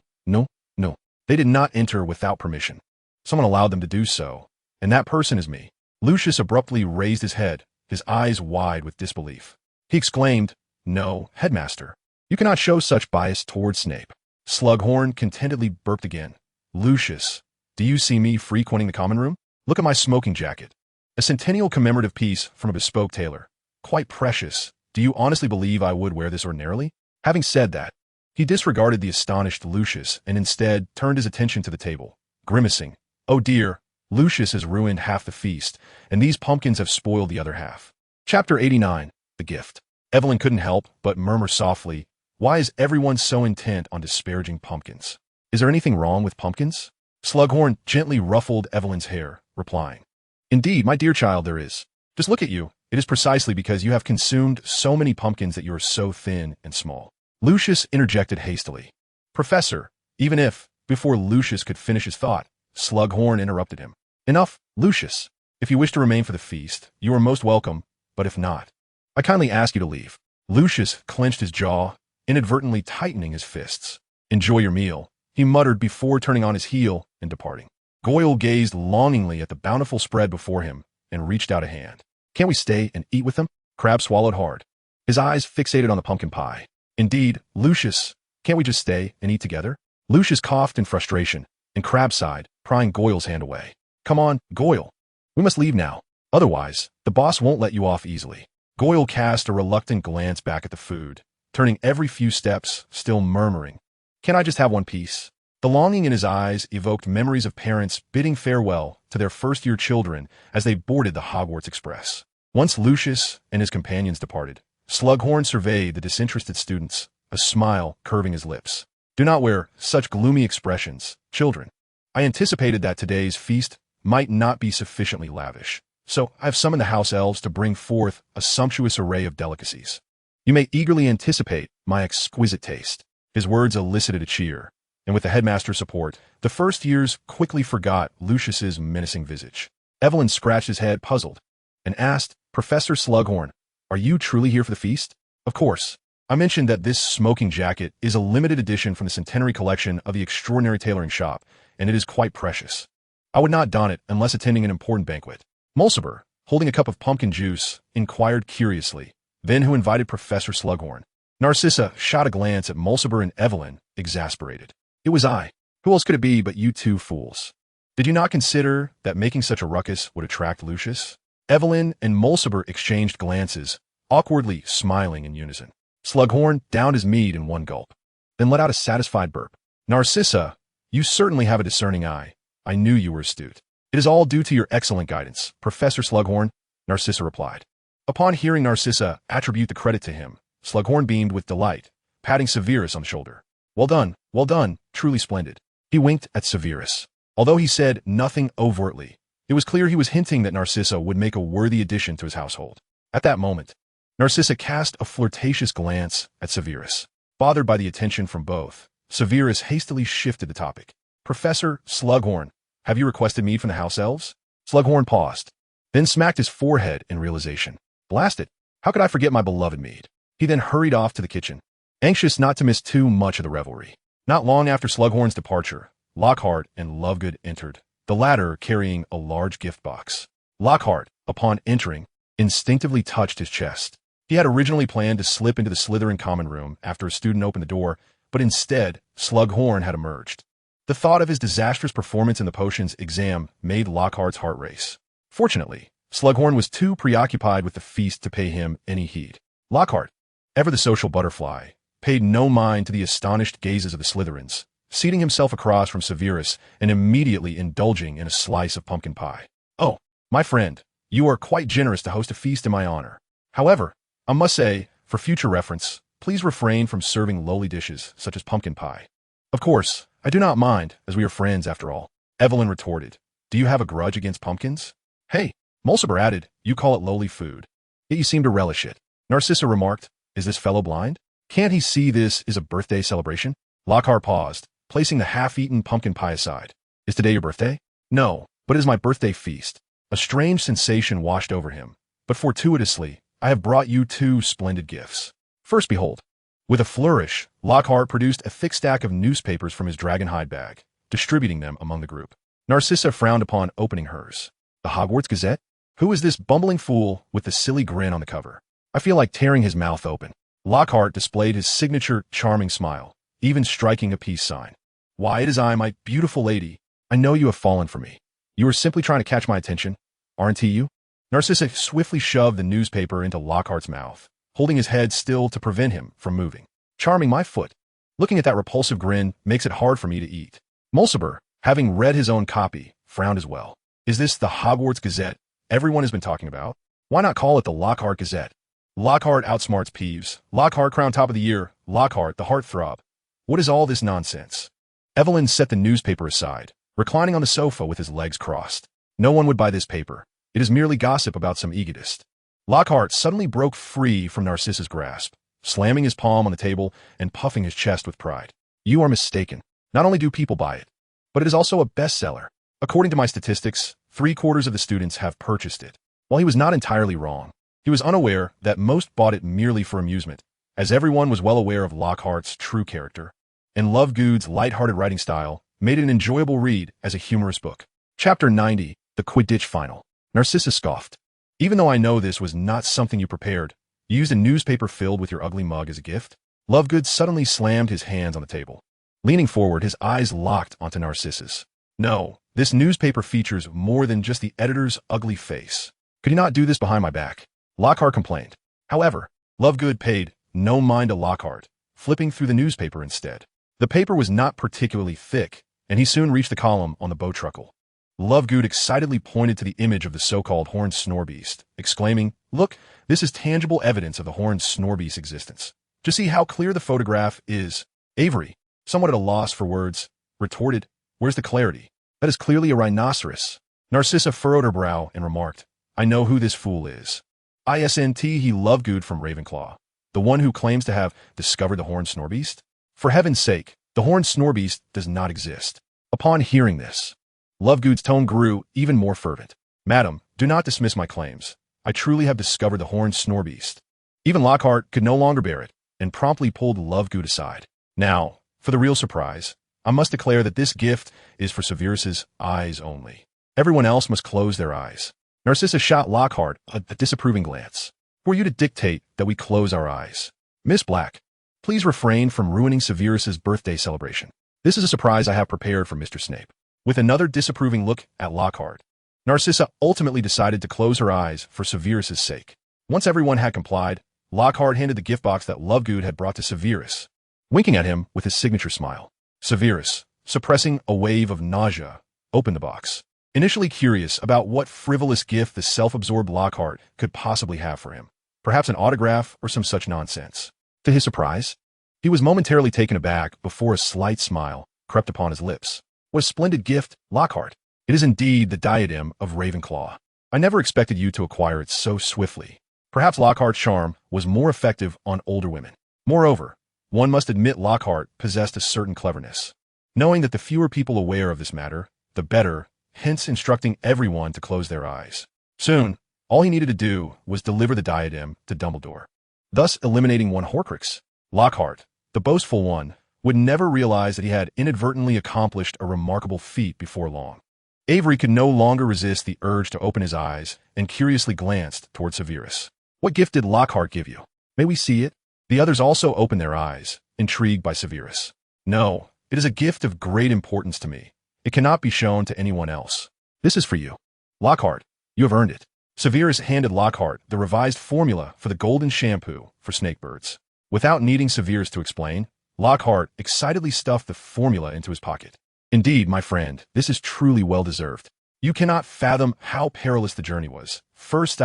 They did not enter without permission. Someone allowed them to do so, and that person is me. Lucius abruptly raised his head, his eyes wide with disbelief. He exclaimed, No, headmaster, you cannot show such bias towards Snape. Slughorn contentedly burped again. Lucius, do you see me frequenting the common room? Look at my smoking jacket. A centennial commemorative piece from a bespoke tailor. Quite precious. Do you honestly believe I would wear this ordinarily? Having said that, he disregarded the astonished Lucius and instead turned his attention to the table, grimacing. Oh dear, Lucius has ruined half the feast, and these pumpkins have spoiled the other half. Chapter 89, The Gift. Evelyn couldn't help but murmur softly, Why is everyone so intent on disparaging pumpkins? Is there anything wrong with pumpkins? Slughorn gently ruffled Evelyn's hair, replying, Indeed, my dear child, there is. Just look at you. It is precisely because you have consumed so many pumpkins that you are so thin and small. Lucius interjected hastily. Professor, even if, before Lucius could finish his thought, Slughorn interrupted him. Enough, Lucius. If you wish to remain for the feast, you are most welcome, but if not, I kindly ask you to leave. Lucius clenched his jaw, inadvertently tightening his fists. Enjoy your meal, he muttered before turning on his heel and departing. Goyle gazed longingly at the bountiful spread before him and reached out a hand. Can't we stay and eat with them? Crabbe swallowed hard, his eyes fixated on the pumpkin pie. Indeed, Lucius, can't we just stay and eat together? Lucius coughed in frustration, and Crabbe sighed, prying Goyle's hand away. Come on, Goyle. We must leave now. Otherwise, the boss won't let you off easily. Goyle cast a reluctant glance back at the food, turning every few steps, still murmuring, Can I just have one piece? The longing in his eyes evoked memories of parents bidding farewell to their first-year children as they boarded the Hogwarts Express. Once Lucius and his companions departed, Slughorn surveyed the disinterested students, a smile curving his lips. Do not wear such gloomy expressions, children. I anticipated that today's feast might not be sufficiently lavish, so I have summoned the house elves to bring forth a sumptuous array of delicacies. You may eagerly anticipate my exquisite taste. His words elicited a cheer, and with the headmaster's support, the first years quickly forgot Lucius's menacing visage. Evelyn scratched his head, puzzled, and asked, Professor Slughorn, are you truly here for the feast? Of course. I mentioned that this smoking jacket is a limited edition from the centenary collection of the extraordinary tailoring shop, and it is quite precious. I would not don it unless attending an important banquet. Mulciber, holding a cup of pumpkin juice, inquired curiously. Then who invited Professor Slughorn? Narcissa shot a glance at Mulciber and Evelyn, exasperated. It was I. Who else could it be but you two fools? Did you not consider that making such a ruckus would attract Lucius? Evelyn and Mulciber exchanged glances, awkwardly smiling in unison. Slughorn downed his mead in one gulp, then let out a satisfied burp. Narcissa, you certainly have a discerning eye. I knew you were astute. It is all due to your excellent guidance, Professor Slughorn, Narcissa replied. Upon hearing Narcissa attribute the credit to him, Slughorn beamed with delight, patting Severus on the shoulder. Well done, truly splendid. He winked at Severus. Although he said nothing overtly, it was clear he was hinting that Narcissa would make a worthy addition to his household. At that moment, Narcissa cast a flirtatious glance at Severus. Bothered by the attention from both, Severus hastily shifted the topic. Professor Slughorn, have you requested mead from the house elves? Slughorn paused, then smacked his forehead in realization. Blast it, how could I forget my beloved mead? He then hurried off to the kitchen, anxious not to miss too much of the revelry. Not long after Slughorn's departure, Lockhart and Lovegood entered, the latter carrying a large gift box. Lockhart, upon entering, instinctively touched his chest. He had originally planned to slip into the Slytherin common room after a student opened the door, but instead, Slughorn had emerged. The thought of his disastrous performance in the potions exam made Lockhart's heart race. Fortunately, Slughorn was too preoccupied with the feast to pay him any heed. Lockhart, ever the social butterfly, paid no mind to the astonished gazes of the Slytherins, seating himself across from Severus and immediately indulging in a slice of pumpkin pie. Oh, my friend, you are quite generous to host a feast in my honor. However, I must say, for future reference, please refrain from serving lowly dishes such as pumpkin pie. Of course, I do not mind, as we are friends after all. Evelyn retorted. Do you have a grudge against pumpkins? Hey, Mulciber added, you call it lowly food. Yet you seem to relish it. Narcissa remarked, is this fellow blind? Can't he see this is a birthday celebration? Lockhart paused, placing the half-eaten pumpkin pie aside. Is today your birthday? No, but it is my birthday feast. A strange sensation washed over him, but fortuitously, I have brought you two splendid gifts. First behold. With a flourish, Lockhart produced a thick stack of newspapers from his dragonhide bag, distributing them among the group. Narcissa frowned upon opening hers. The Hogwarts Gazette? Who is this bumbling fool with the silly grin on the cover? I feel like tearing his mouth open. Lockhart displayed his signature charming smile, even striking a peace sign. Why, it is I, my beautiful lady. I know you have fallen for me. You are simply trying to catch my attention, aren't you? Narcissa swiftly shoved the newspaper into Lockhart's mouth, holding his head still to prevent him from moving. Charming my foot. Looking at that repulsive grin makes it hard for me to eat. Mulciber, having read his own copy, frowned as well. Is this the Hogwarts Gazette everyone has been talking about? Why not call it the Lockhart Gazette? Lockhart outsmarts Peeves. Lockhart crown top of the year. Lockhart the heartthrob. What is all this nonsense? Evelyn set the newspaper aside, reclining on the sofa with his legs crossed. No one would buy this paper. It is merely gossip about some egotist. Lockhart suddenly broke free from Narcissa's grasp, slamming his palm on the table and puffing his chest with pride. You are mistaken. Not only do people buy it, but it is also a bestseller. According to my statistics, 3/4 of the students have purchased it. While he was not entirely wrong, he was unaware that most bought it merely for amusement, as everyone was well aware of Lockhart's true character, and Lovegood's light-hearted writing style made it an enjoyable read as a humorous book. Chapter 90, The Quidditch Final. Narcissa scoffed. Even though I know this was not something you prepared, you used a newspaper filled with your ugly mug as a gift? Lovegood suddenly slammed his hands on the table. Leaning forward, his eyes locked onto Narcissa's. No, this newspaper features more than just the editor's ugly face. Could you not do this behind my back? Lockhart complained. However, Lovegood paid no mind to Lockhart, flipping through the newspaper instead. The paper was not particularly thick, and he soon reached the column on the Bowtruckle. Lovegood excitedly pointed to the image of the so-called horned snorebeast, exclaiming, Look, this is tangible evidence of the horned snorebeast's existence. Just see how clear the photograph is. Avery, somewhat at a loss for words, retorted, Where's the clarity? That is clearly a rhinoceros. Narcissa furrowed her brow and remarked, I know who this fool is. ISNT he Lovegood from Ravenclaw, the one who claims to have discovered the horned snorebeast? For heaven's sake, the horned snorebeast does not exist. Upon hearing this, Lovegood's tone grew even more fervent. Madam, do not dismiss my claims. I truly have discovered the horned snorebeast. Even Lockhart could no longer bear it, and promptly pulled Lovegood aside. Now, for the real surprise, I must declare that this gift is for Severus's eyes only. Everyone else must close their eyes. Narcissa shot Lockhart a disapproving glance. Who are you to dictate that we close our eyes? Miss Black, please refrain from ruining Severus's birthday celebration. This is a surprise I have prepared for Mr. Snape. With another disapproving look at Lockhart, Narcissa ultimately decided to close her eyes for Severus's sake. Once everyone had complied, Lockhart handed the gift box that Lovegood had brought to Severus, winking at him with his signature smile. Severus, suppressing a wave of nausea, opened the box. Initially curious about what frivolous gift the self-absorbed Lockhart could possibly have for him. Perhaps an autograph or some such nonsense. To his surprise, he was momentarily taken aback before a slight smile crept upon his lips. What a splendid gift, Lockhart. It is indeed the diadem of Ravenclaw. I never expected you to acquire it so swiftly. Perhaps Lockhart's charm was more effective on older women. Moreover, one must admit Lockhart possessed a certain cleverness. Knowing that the fewer people aware of this matter, the better, hence instructing everyone to close their eyes. Soon, all he needed to do was deliver the diadem to Dumbledore, thus eliminating one Horcrux. Lockhart, the boastful one, would never realize that he had inadvertently accomplished a remarkable feat before long. Avery could no longer resist the urge to open his eyes and curiously glanced toward Severus. What gift did Lockhart give you? May we see it? The others also opened their eyes, intrigued by Severus. No, it is a gift of great importance to me. It cannot be shown to anyone else. This is for you. Lockhart, you have earned it. Severus handed Lockhart the revised formula for the golden shampoo for snakebirds. Without needing Severus to explain, Lockhart excitedly stuffed the formula into his pocket. Indeed, my friend, this is truly well-deserved. You cannot fathom how perilous the journey was. First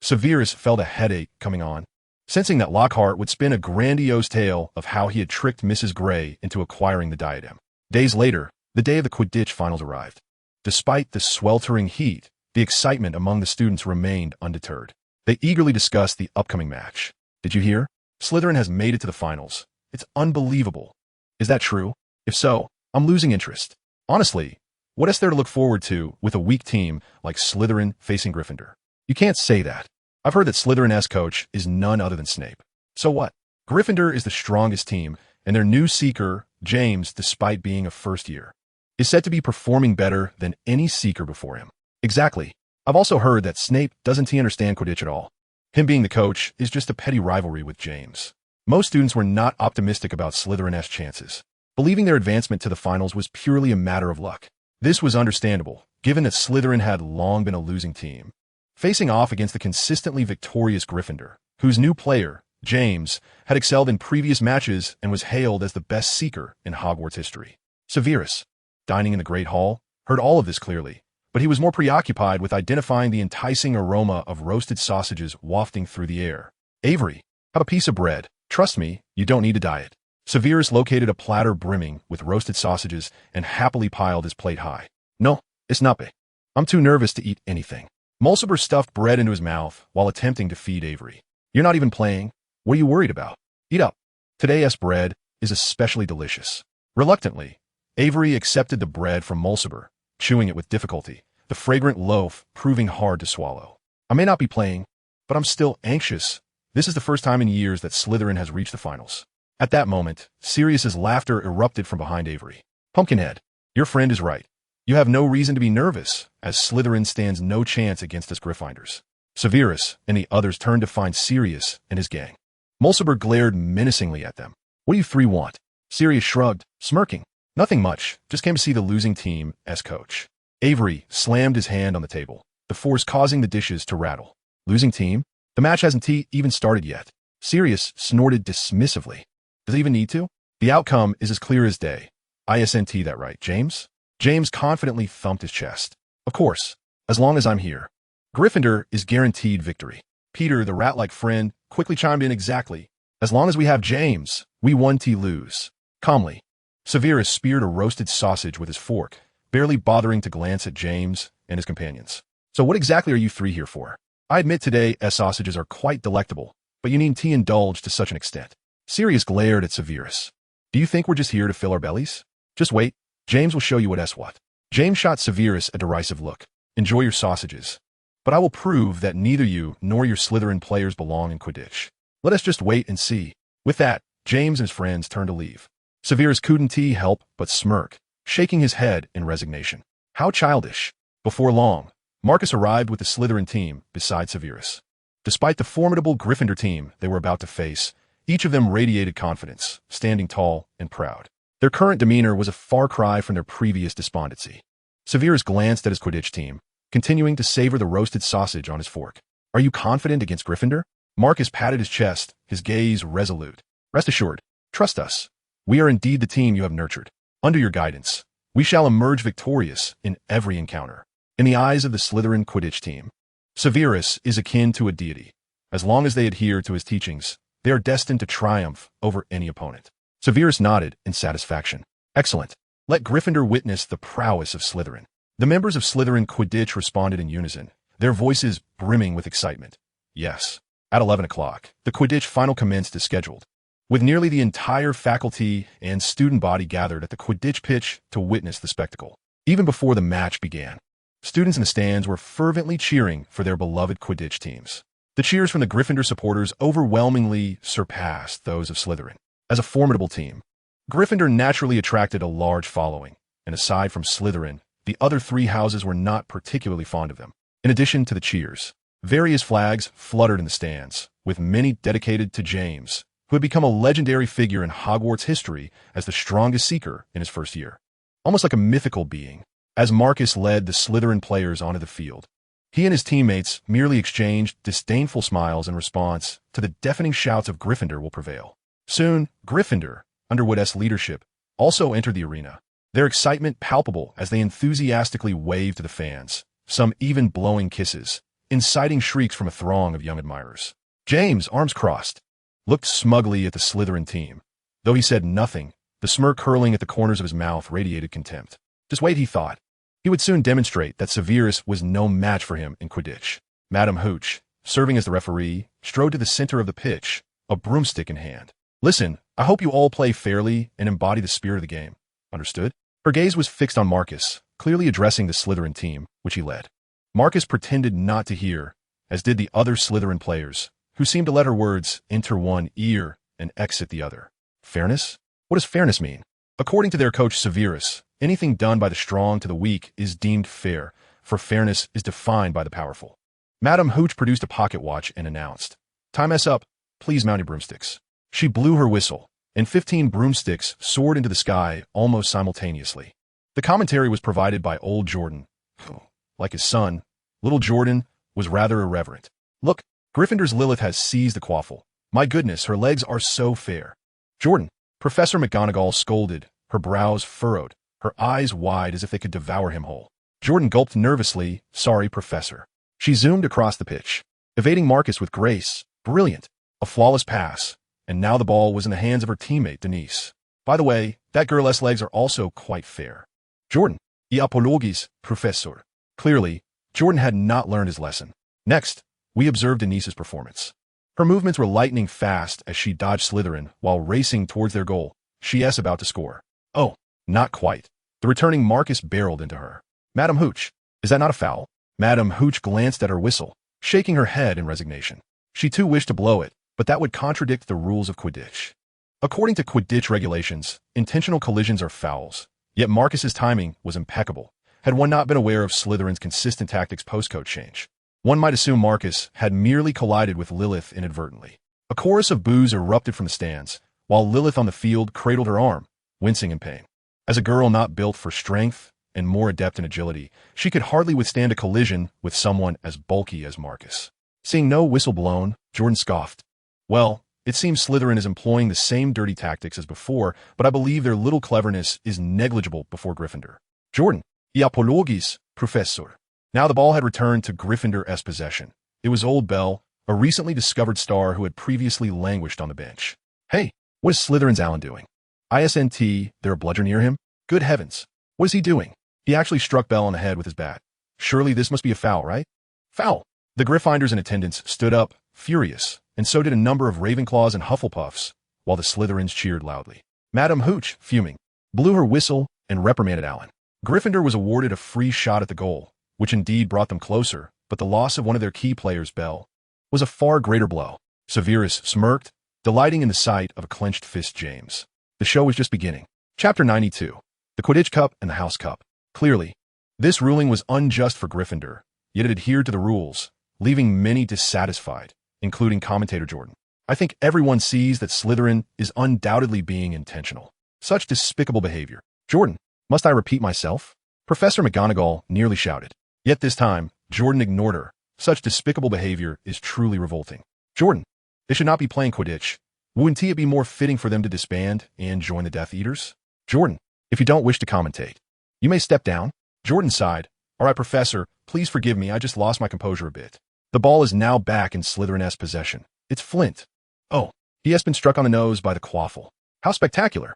Severus felt a headache coming on, sensing that Lockhart would spin a grandiose tale of how he had tricked Mrs. Gray into acquiring the diadem. Days later, the day of the Quidditch finals arrived. Despite the sweltering heat, the excitement among the students remained undeterred. They eagerly discussed the upcoming match. Did you hear? Slytherin has made it to the finals. It's unbelievable. Is that true? If so, I'm losing interest. Honestly, what is there to look forward to with a weak team like Slytherin facing Gryffindor? You can't say that. I've heard that Slytherin's coach is none other than Snape. So what? Gryffindor is the strongest team, and their new seeker, James, despite being a first year, is said to be performing better than any seeker before him. Exactly. I've also heard that Snape doesn't understand Quidditch at all. Him being the coach is just a petty rivalry with James. Most students were not optimistic about Slytherin's chances, believing their advancement to the finals was purely a matter of luck. This was understandable, given that Slytherin had long been a losing team, facing off against the consistently victorious Gryffindor, whose new player, James, had excelled in previous matches and was hailed as the best seeker in Hogwarts history. Severus, dining in the Great Hall, heard all of this clearly, but he was more preoccupied with identifying the enticing aroma of roasted sausages wafting through the air. Avery, have a piece of bread. Trust me, you don't need a diet. Severus located a platter brimming with roasted sausages and happily piled his plate high. No, it's not big. I'm too nervous to eat anything. Mulciber stuffed bread into his mouth while attempting to feed Avery. You're not even playing. What are you worried about? Eat up. Today's bread is especially delicious. Reluctantly, Avery accepted the bread from Mulciber, chewing it with difficulty, the fragrant loaf proving hard to swallow. I may not be playing, but I'm still anxious. This is the first time in years that Slytherin has reached the finals. At that moment, Sirius's laughter erupted from behind Avery. Pumpkinhead, your friend is right. You have no reason to be nervous, as Slytherin stands no chance against us Gryffindors. Severus and the others turned to find Sirius and his gang. Mulciber glared menacingly at them. What do you three want? Sirius shrugged, smirking. Nothing much, just came to see the losing team as coach. Avery slammed his hand on the table, the force causing the dishes to rattle. Losing team? The match hasn't even started yet. Sirius snorted dismissively. Does it even need to? The outcome is as clear as day. ISNT that right, James? James confidently thumped his chest. Of course, as long as I'm here. Gryffindor is guaranteed victory. Peter, the rat-like friend, quickly chimed in exactly. As long as we have James, we won T lose. Calmly, Severus speared a roasted sausage with his fork, barely bothering to glance at James and his companions. So what exactly are you three here for? I admit today sausages are quite delectable, but you needn't indulge to such an extent. Sirius glared at Severus. Do you think we're just here to fill our bellies? Just wait, James will show you what. James shot Severus a derisive look. Enjoy your sausages. But I will prove that neither you nor your Slytherin players belong in Quidditch. Let us just wait and see. With that, James and his friends turned to leave. Severus couldn't help but smirk, shaking his head in resignation. How childish. Before long, Marcus arrived with the Slytherin team beside Severus. Despite the formidable Gryffindor team they were about to face, each of them radiated confidence, standing tall and proud. Their current demeanor was a far cry from their previous despondency. Severus glanced at his Quidditch team, continuing to savor the roasted sausage on his fork. Are you confident against Gryffindor? Marcus patted his chest, his gaze resolute. Rest assured, trust us. We are indeed the team you have nurtured. Under your guidance, we shall emerge victorious in every encounter. In the eyes of the Slytherin Quidditch team, Severus is akin to a deity. As long as they adhere to his teachings, they are destined to triumph over any opponent. Severus nodded in satisfaction. Excellent. Let Gryffindor witness the prowess of Slytherin. The members of Slytherin Quidditch responded in unison, their voices brimming with excitement. Yes. At 11 o'clock, the Quidditch final commenced as scheduled, with nearly the entire faculty and student body gathered at the Quidditch pitch to witness the spectacle. Even before the match began, students in the stands were fervently cheering for their beloved Quidditch teams. The cheers from the Gryffindor supporters overwhelmingly surpassed those of Slytherin. As a formidable team, Gryffindor naturally attracted a large following, and aside from Slytherin, the other three houses were not particularly fond of them. In addition to the cheers, various flags fluttered in the stands, with many dedicated to James, who had become a legendary figure in Hogwarts history as the strongest seeker in his first year. Almost like a mythical being, as Marcus led the Slytherin players onto the field, he and his teammates merely exchanged disdainful smiles in response to the deafening shouts of Gryffindor will prevail. Soon, Gryffindor, under Wood's leadership, also entered the arena, their excitement palpable as they enthusiastically waved to the fans, some even blowing kisses, inciting shrieks from a throng of young admirers. James, arms crossed, looked smugly at the Slytherin team. Though he said nothing, the smirk curling at the corners of his mouth radiated contempt. Just wait, he thought. He would soon demonstrate that Severus was no match for him in Quidditch. Madame Hooch, serving as the referee, strode to the center of the pitch, a broomstick in hand. Listen, I hope you all play fairly and embody the spirit of the game. Understood? Her gaze was fixed on Marcus, clearly addressing the Slytherin team, which he led. Marcus pretended not to hear, as did the other Slytherin players, who seemed to let her words enter one ear and exit the other. Fairness? What does fairness mean? According to their coach Severus, anything done by the strong to the weak is deemed fair, for fairness is defined by the powerful. Madame Hooch produced a pocket watch and announced, "Time us up. Please mount your broomsticks." She blew her whistle, and 15 broomsticks soared into the sky almost simultaneously. The commentary was provided by old Jordan, who, like his son, little Jordan, was rather irreverent. Look, Gryffindor's Lilith has seized the quaffle. My goodness, her legs are so fair. Jordan, Professor McGonagall scolded, her brows furrowed, her eyes wide as if they could devour him whole. Jordan gulped nervously, sorry, Professor. She zoomed across the pitch, evading Marcus with grace. Brilliant. A flawless pass. And now the ball was in the hands of her teammate, Denise. By the way, that girl's legs are also quite fair. Jordan, I apologis, Professor. Clearly, Jordan had not learned his lesson. Next, we observed Denise's performance. Her movements were lightning fast as she dodged Slytherin while racing towards their goal, she's about to score. Oh, not quite. The returning Marcus barreled into her. Madame Hooch, is that not a foul? Madame Hooch glanced at her whistle, shaking her head in resignation. She too wished to blow it, but that would contradict the rules of Quidditch. According to Quidditch regulations, intentional collisions are fouls, yet Marcus's timing was impeccable. Had one not been aware of Slytherin's consistent tactics post-code change, one might assume Marcus had merely collided with Lilith inadvertently. A chorus of boos erupted from the stands, while Lilith on the field cradled her arm, wincing in pain. As a girl not built for strength and more adept in agility, she could hardly withstand a collision with someone as bulky as Marcus. Seeing no whistle blown, Jordan scoffed. Well, it seems Slytherin is employing the same dirty tactics as before, but I believe their little cleverness is negligible before Gryffindor. Jordan, I apologis, Professor. Now the ball had returned to Gryffindor's possession. It was Old Bell, a recently discovered star who had previously languished on the bench. Hey, what is Slytherin's Alan doing? ISNT, there a bludger near him? Good heavens, what is he doing? He actually struck Bell on the head with his bat. Surely this must be a foul, right? Foul! The Gryffindors in attendance stood up, furious, and so did a number of Ravenclaws and Hufflepuffs, while the Slytherins cheered loudly. Madame Hooch, fuming, blew her whistle and reprimanded Alan. Gryffindor was awarded a free shot at the goal, which indeed brought them closer, but the loss of one of their key players, Bell, was a far greater blow. Severus smirked, delighting in the sight of a clenched fist James. The show was just beginning. Chapter 92. The Quidditch Cup and the House Cup. Clearly, this ruling was unjust for Gryffindor, yet it adhered to the rules, leaving many dissatisfied, including commentator Jordan. I think everyone sees that Slytherin is undoubtedly being intentional. Such despicable behavior. Jordan, must I repeat myself? Professor McGonagall nearly shouted. Yet this time, Jordan ignored her. Such despicable behavior is truly revolting. Jordan, they should not be playing Quidditch. Wouldn't it be more fitting for them to disband and join the Death Eaters? Jordan, if you don't wish to commentate, you may step down. Jordan sighed. All right, Professor, please forgive me, I just lost my composure a bit. The ball is now back in Slytherin's possession. It's Flint. Oh, he has been struck on the nose by the quaffle. How spectacular.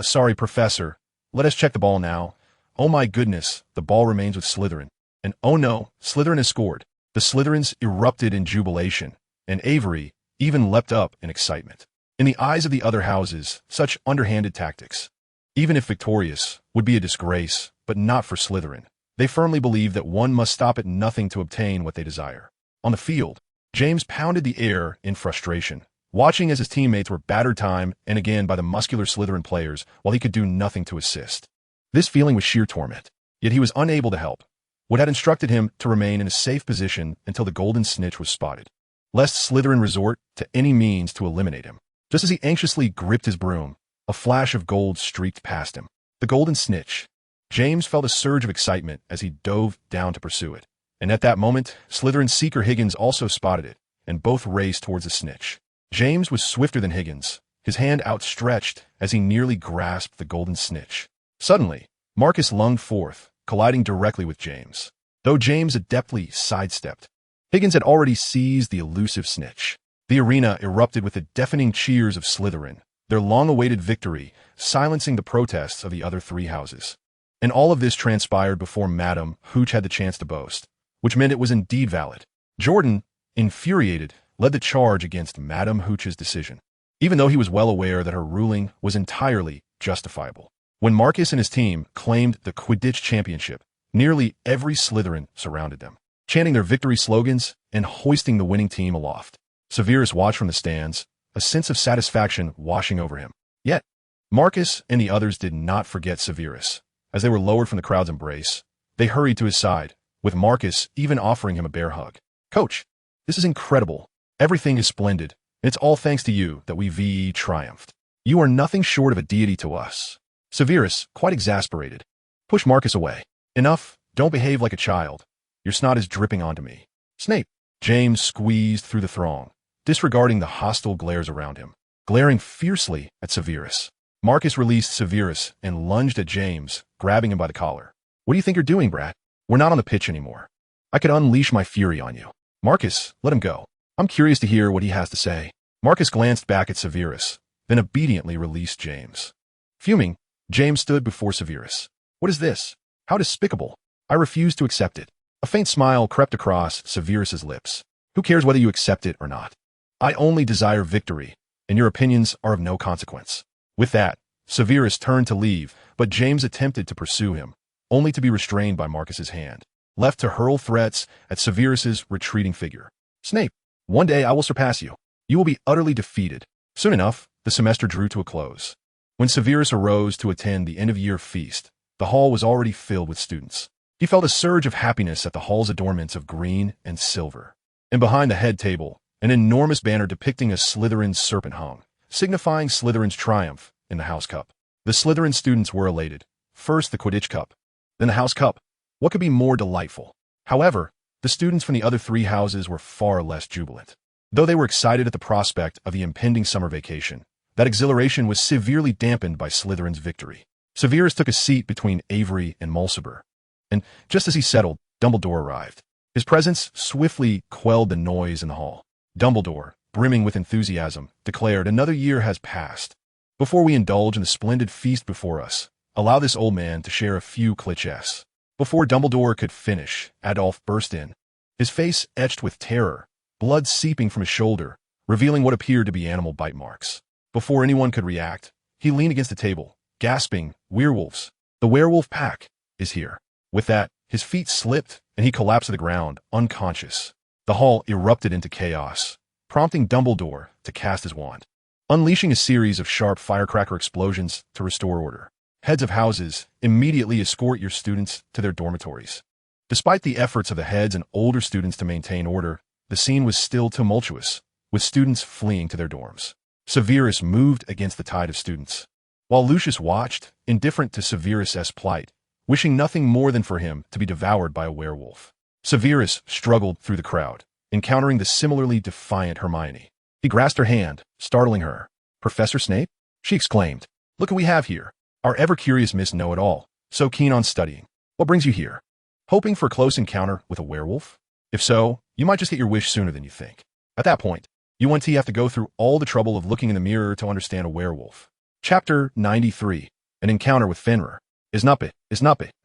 Sorry, Professor. Let us check the ball now. Oh my goodness, the ball remains with Slytherin. And oh no, Slytherin has scored. The Slytherins erupted in jubilation, and Avery even leapt up in excitement. In the eyes of the other houses, such underhanded tactics, even if victorious, would be a disgrace, but not for Slytherin. They firmly believe that one must stop at nothing to obtain what they desire. On the field, James pounded the air in frustration, watching as his teammates were battered time and again by the muscular Slytherin players while he could do nothing to assist. This feeling was sheer torment, yet he was unable to help. Wood had instructed him to remain in a safe position until the golden snitch was spotted, lest Slytherin resort to any means to eliminate him. Just as he anxiously gripped his broom, a flash of gold streaked past him. The golden snitch. James felt a surge of excitement as he dove down to pursue it. And at that moment, Slytherin seeker Higgins also spotted it, and both raced towards the snitch. James was swifter than Higgins, his hand outstretched as he nearly grasped the golden snitch. Suddenly, Marcus lunged forth, colliding directly with James. Though James adeptly sidestepped, Higgins had already seized the elusive snitch. The arena erupted with the deafening cheers of Slytherin, their long-awaited victory silencing the protests of the other three houses. And all of this transpired before Madame Hooch had the chance to boast, which meant it was indeed valid. Jordan, infuriated, led the charge against Madame Hooch's decision, even though he was well aware that her ruling was entirely justifiable. When Marcus and his team claimed the Quidditch championship, nearly every Slytherin surrounded them, chanting their victory slogans and hoisting the winning team aloft. Severus watched from the stands, a sense of satisfaction washing over him. Yet, Marcus and the others did not forget Severus. As they were lowered from the crowd's embrace, they hurried to his side, with Marcus even offering him a bear hug. Coach, this is incredible. Everything is splendid, and it's all thanks to you that we VE triumphed. You are nothing short of a deity to us. Severus, quite exasperated, pushed Marcus away. Enough, don't behave like a child. Your snot is dripping onto me. Snape. James squeezed through the throng, disregarding the hostile glares around him, glaring fiercely at Severus. Marcus released Severus and lunged at James, grabbing him by the collar. What do you think you're doing, brat? We're not on the pitch anymore. I could unleash my fury on you. Marcus, let him go. I'm curious to hear what he has to say. Marcus glanced back at Severus, then obediently released James. Fuming, James stood before Severus. What is this? How despicable. I refuse to accept it. A faint smile crept across Severus's lips. Who cares whether you accept it or not? I only desire victory, and your opinions are of no consequence. With that, Severus turned to leave, but James attempted to pursue him, only to be restrained by Marcus's hand, left to hurl threats at Severus's retreating figure. Snape, one day I will surpass you. You will be utterly defeated. Soon enough, the semester drew to a close. When Severus arose to attend the end-of-year feast, the hall was already filled with students. He felt a surge of happiness at the hall's adornments of green and silver. And behind the head table, an enormous banner depicting a Slytherin serpent hung, signifying Slytherin's triumph in the House Cup. The Slytherin students were elated. First the Quidditch Cup, then the House Cup. What could be more delightful? However, the students from the other three houses were far less jubilant. Though they were excited at the prospect of the impending summer vacation, that exhilaration was severely dampened by Slytherin's victory. Severus took a seat between Avery and Mulciber, and just as he settled, Dumbledore arrived. His presence swiftly quelled the noise in the hall. Dumbledore, brimming with enthusiasm, declared, "Another year has passed. Before we indulge in the splendid feast before us, allow this old man to share a few clichés." Before Dumbledore could finish, Adolphe burst in, his face etched with terror, blood seeping from his shoulder, revealing what appeared to be animal bite marks. Before anyone could react, he leaned against the table, gasping, "Werewolves! The werewolf pack is here." With that, his feet slipped and he collapsed to the ground, unconscious. The hall erupted into chaos, prompting Dumbledore to cast his wand. unleashing a series of sharp firecracker explosions to restore order. Heads of houses immediately escort your students to their dormitories. Despite the efforts of the heads and older students to maintain order, the scene was still tumultuous, with students fleeing to their dorms. Severus moved against the tide of students, while Lucius watched, indifferent to Severus's plight, wishing nothing more than for him to be devoured by a werewolf. Severus struggled through the crowd, encountering the similarly defiant Hermione. He grasped her hand, startling her. "Professor Snape?" she exclaimed. "Look what we have here. Our ever-curious Miss Know-It-All, so keen on studying. What brings you here? Hoping for a close encounter with a werewolf? If so, you might just get your wish sooner than you think." At that point, you won't have to go through all the trouble of looking in the mirror to understand a werewolf. Chapter 93. An Encounter with Fenrir. Snape,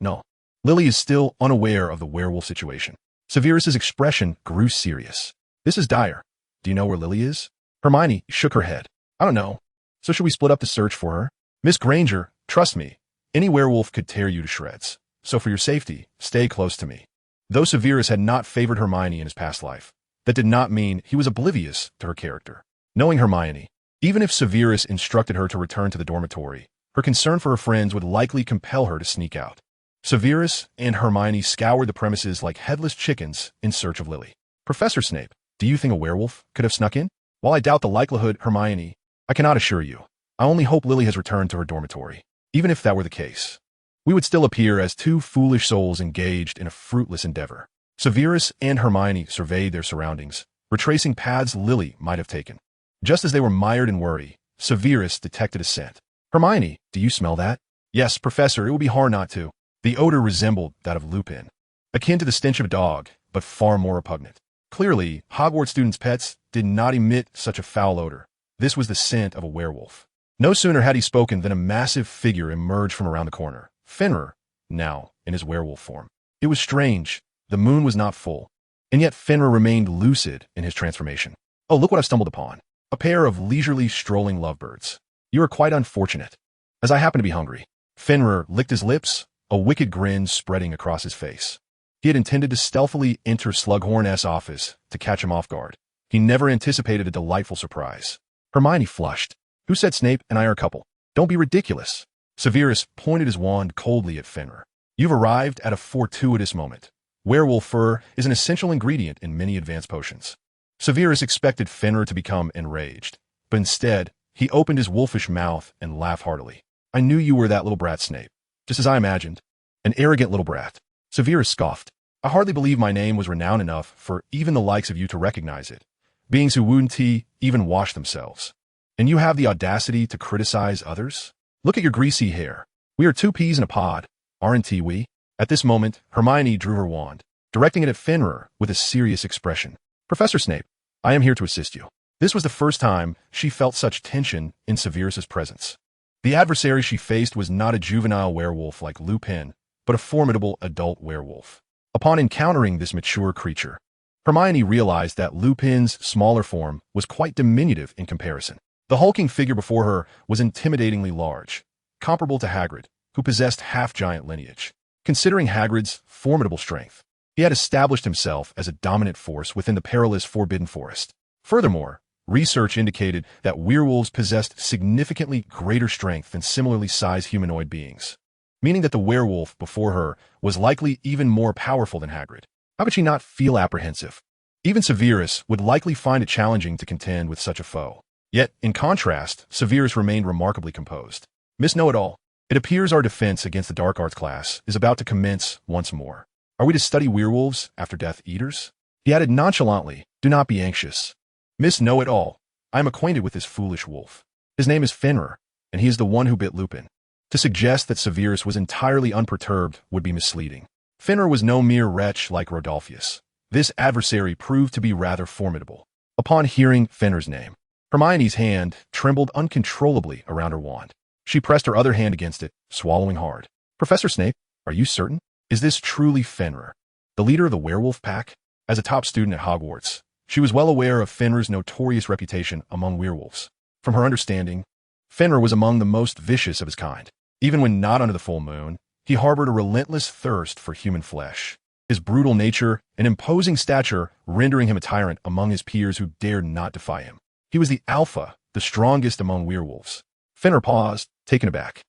no. Lily is still unaware of the werewolf situation. Severus's expression grew serious. "This is dire. Do you know where Lily is?" Hermione shook her head. "I don't know. So should we split up the search for her?" "Miss Granger, trust me, any werewolf could tear you to shreds. So for your safety, stay close to me." Though Severus had not favored Hermione in his past life, that did not mean he was oblivious to her character. Knowing Hermione, even if Severus instructed her to return to the dormitory, her concern for her friends would likely compel her to sneak out. Severus and Hermione scoured the premises like headless chickens in search of Lily. "Professor Snape, do you think a werewolf could have snuck in?" "While I doubt the likelihood, Hermione, I cannot assure you. I only hope Lily has returned to her dormitory. Even if that were the case, we would still appear as two foolish souls engaged in a fruitless endeavor." Severus and Hermione surveyed their surroundings, retracing paths Lily might have taken. Just as they were mired in worry, Severus detected a scent. "Hermione, do you smell that?" "Yes, Professor, it would be hard not to." The odor resembled that of Lupin, akin to the stench of a dog, but far more repugnant. Clearly, Hogwarts students' pets did not emit such a foul odor. This was the scent of a werewolf. No sooner had he spoken than a massive figure emerged from around the corner. Fenrir, now in his werewolf form. It was strange. The moon was not full, and yet Fenrir remained lucid in his transformation. "Oh, look what I've stumbled upon. A pair of leisurely strolling lovebirds. You are quite unfortunate, as I happen to be hungry." Fenrir licked his lips, a wicked grin spreading across his face. He had intended to stealthily enter Slughorn's office to catch him off guard. He never anticipated a delightful surprise. Hermione flushed. "Who said Snape and I are a couple? Don't be ridiculous." Severus pointed his wand coldly at Fenrir. "You've arrived at a fortuitous moment. Werewolf fur is an essential ingredient in many advanced potions." Severus expected Fenrir to become enraged, but instead, he opened his wolfish mouth and laughed heartily. "I knew you were that little brat, Snape. Just as I imagined. An arrogant little brat." Severus scoffed. "I hardly believe my name was renowned enough for even the likes of you to recognize it. Beings who wouldn't even wash themselves. And you have the audacity to criticize others? Look at your greasy hair. We are two peas in a pod, aren't we?" At this moment, Hermione drew her wand, directing it at Fenrir with a serious expression. "Professor Snape, I am here to assist you." This was the first time she felt such tension in Severus's presence. The adversary she faced was not a juvenile werewolf like Lupin, but a formidable adult werewolf. Upon encountering this mature creature, Hermione realized that Lupin's smaller form was quite diminutive in comparison. The hulking figure before her was intimidatingly large, comparable to Hagrid, who possessed half-giant lineage. Considering Hagrid's formidable strength, he had established himself as a dominant force within the perilous Forbidden Forest. Furthermore, research indicated that werewolves possessed significantly greater strength than similarly sized humanoid beings, meaning that the werewolf before her was likely even more powerful than Hagrid. How could she not feel apprehensive? Even Severus would likely find it challenging to contend with such a foe. Yet, in contrast, Severus remained remarkably composed. "Miss Know-It-All, it appears our defense against the Dark Arts class is about to commence once more. Are we to study werewolves after Death Eaters?" He added nonchalantly, "Do not be anxious. Miss Know-It-All, I am acquainted with this foolish wolf. His name is Fenrir, and he is the one who bit Lupin." To suggest that Severus was entirely unperturbed would be misleading. Fenrir was no mere wretch like Rodolphus. This adversary proved to be rather formidable. Upon hearing Fenrir's name, Hermione's hand trembled uncontrollably around her wand. She pressed her other hand against it, swallowing hard. "Professor Snape, are you certain? Is this truly Fenrir, the leader of the werewolf pack?" As a top student at Hogwarts, she was well aware of Fenrir's notorious reputation among werewolves. From her understanding, Fenrir was among the most vicious of his kind. Even when not under the full moon, he harbored a relentless thirst for human flesh. His brutal nature and imposing stature rendering him a tyrant among his peers who dared not defy him. He was the alpha the strongest among werewolves. Fenrir paused, taken aback.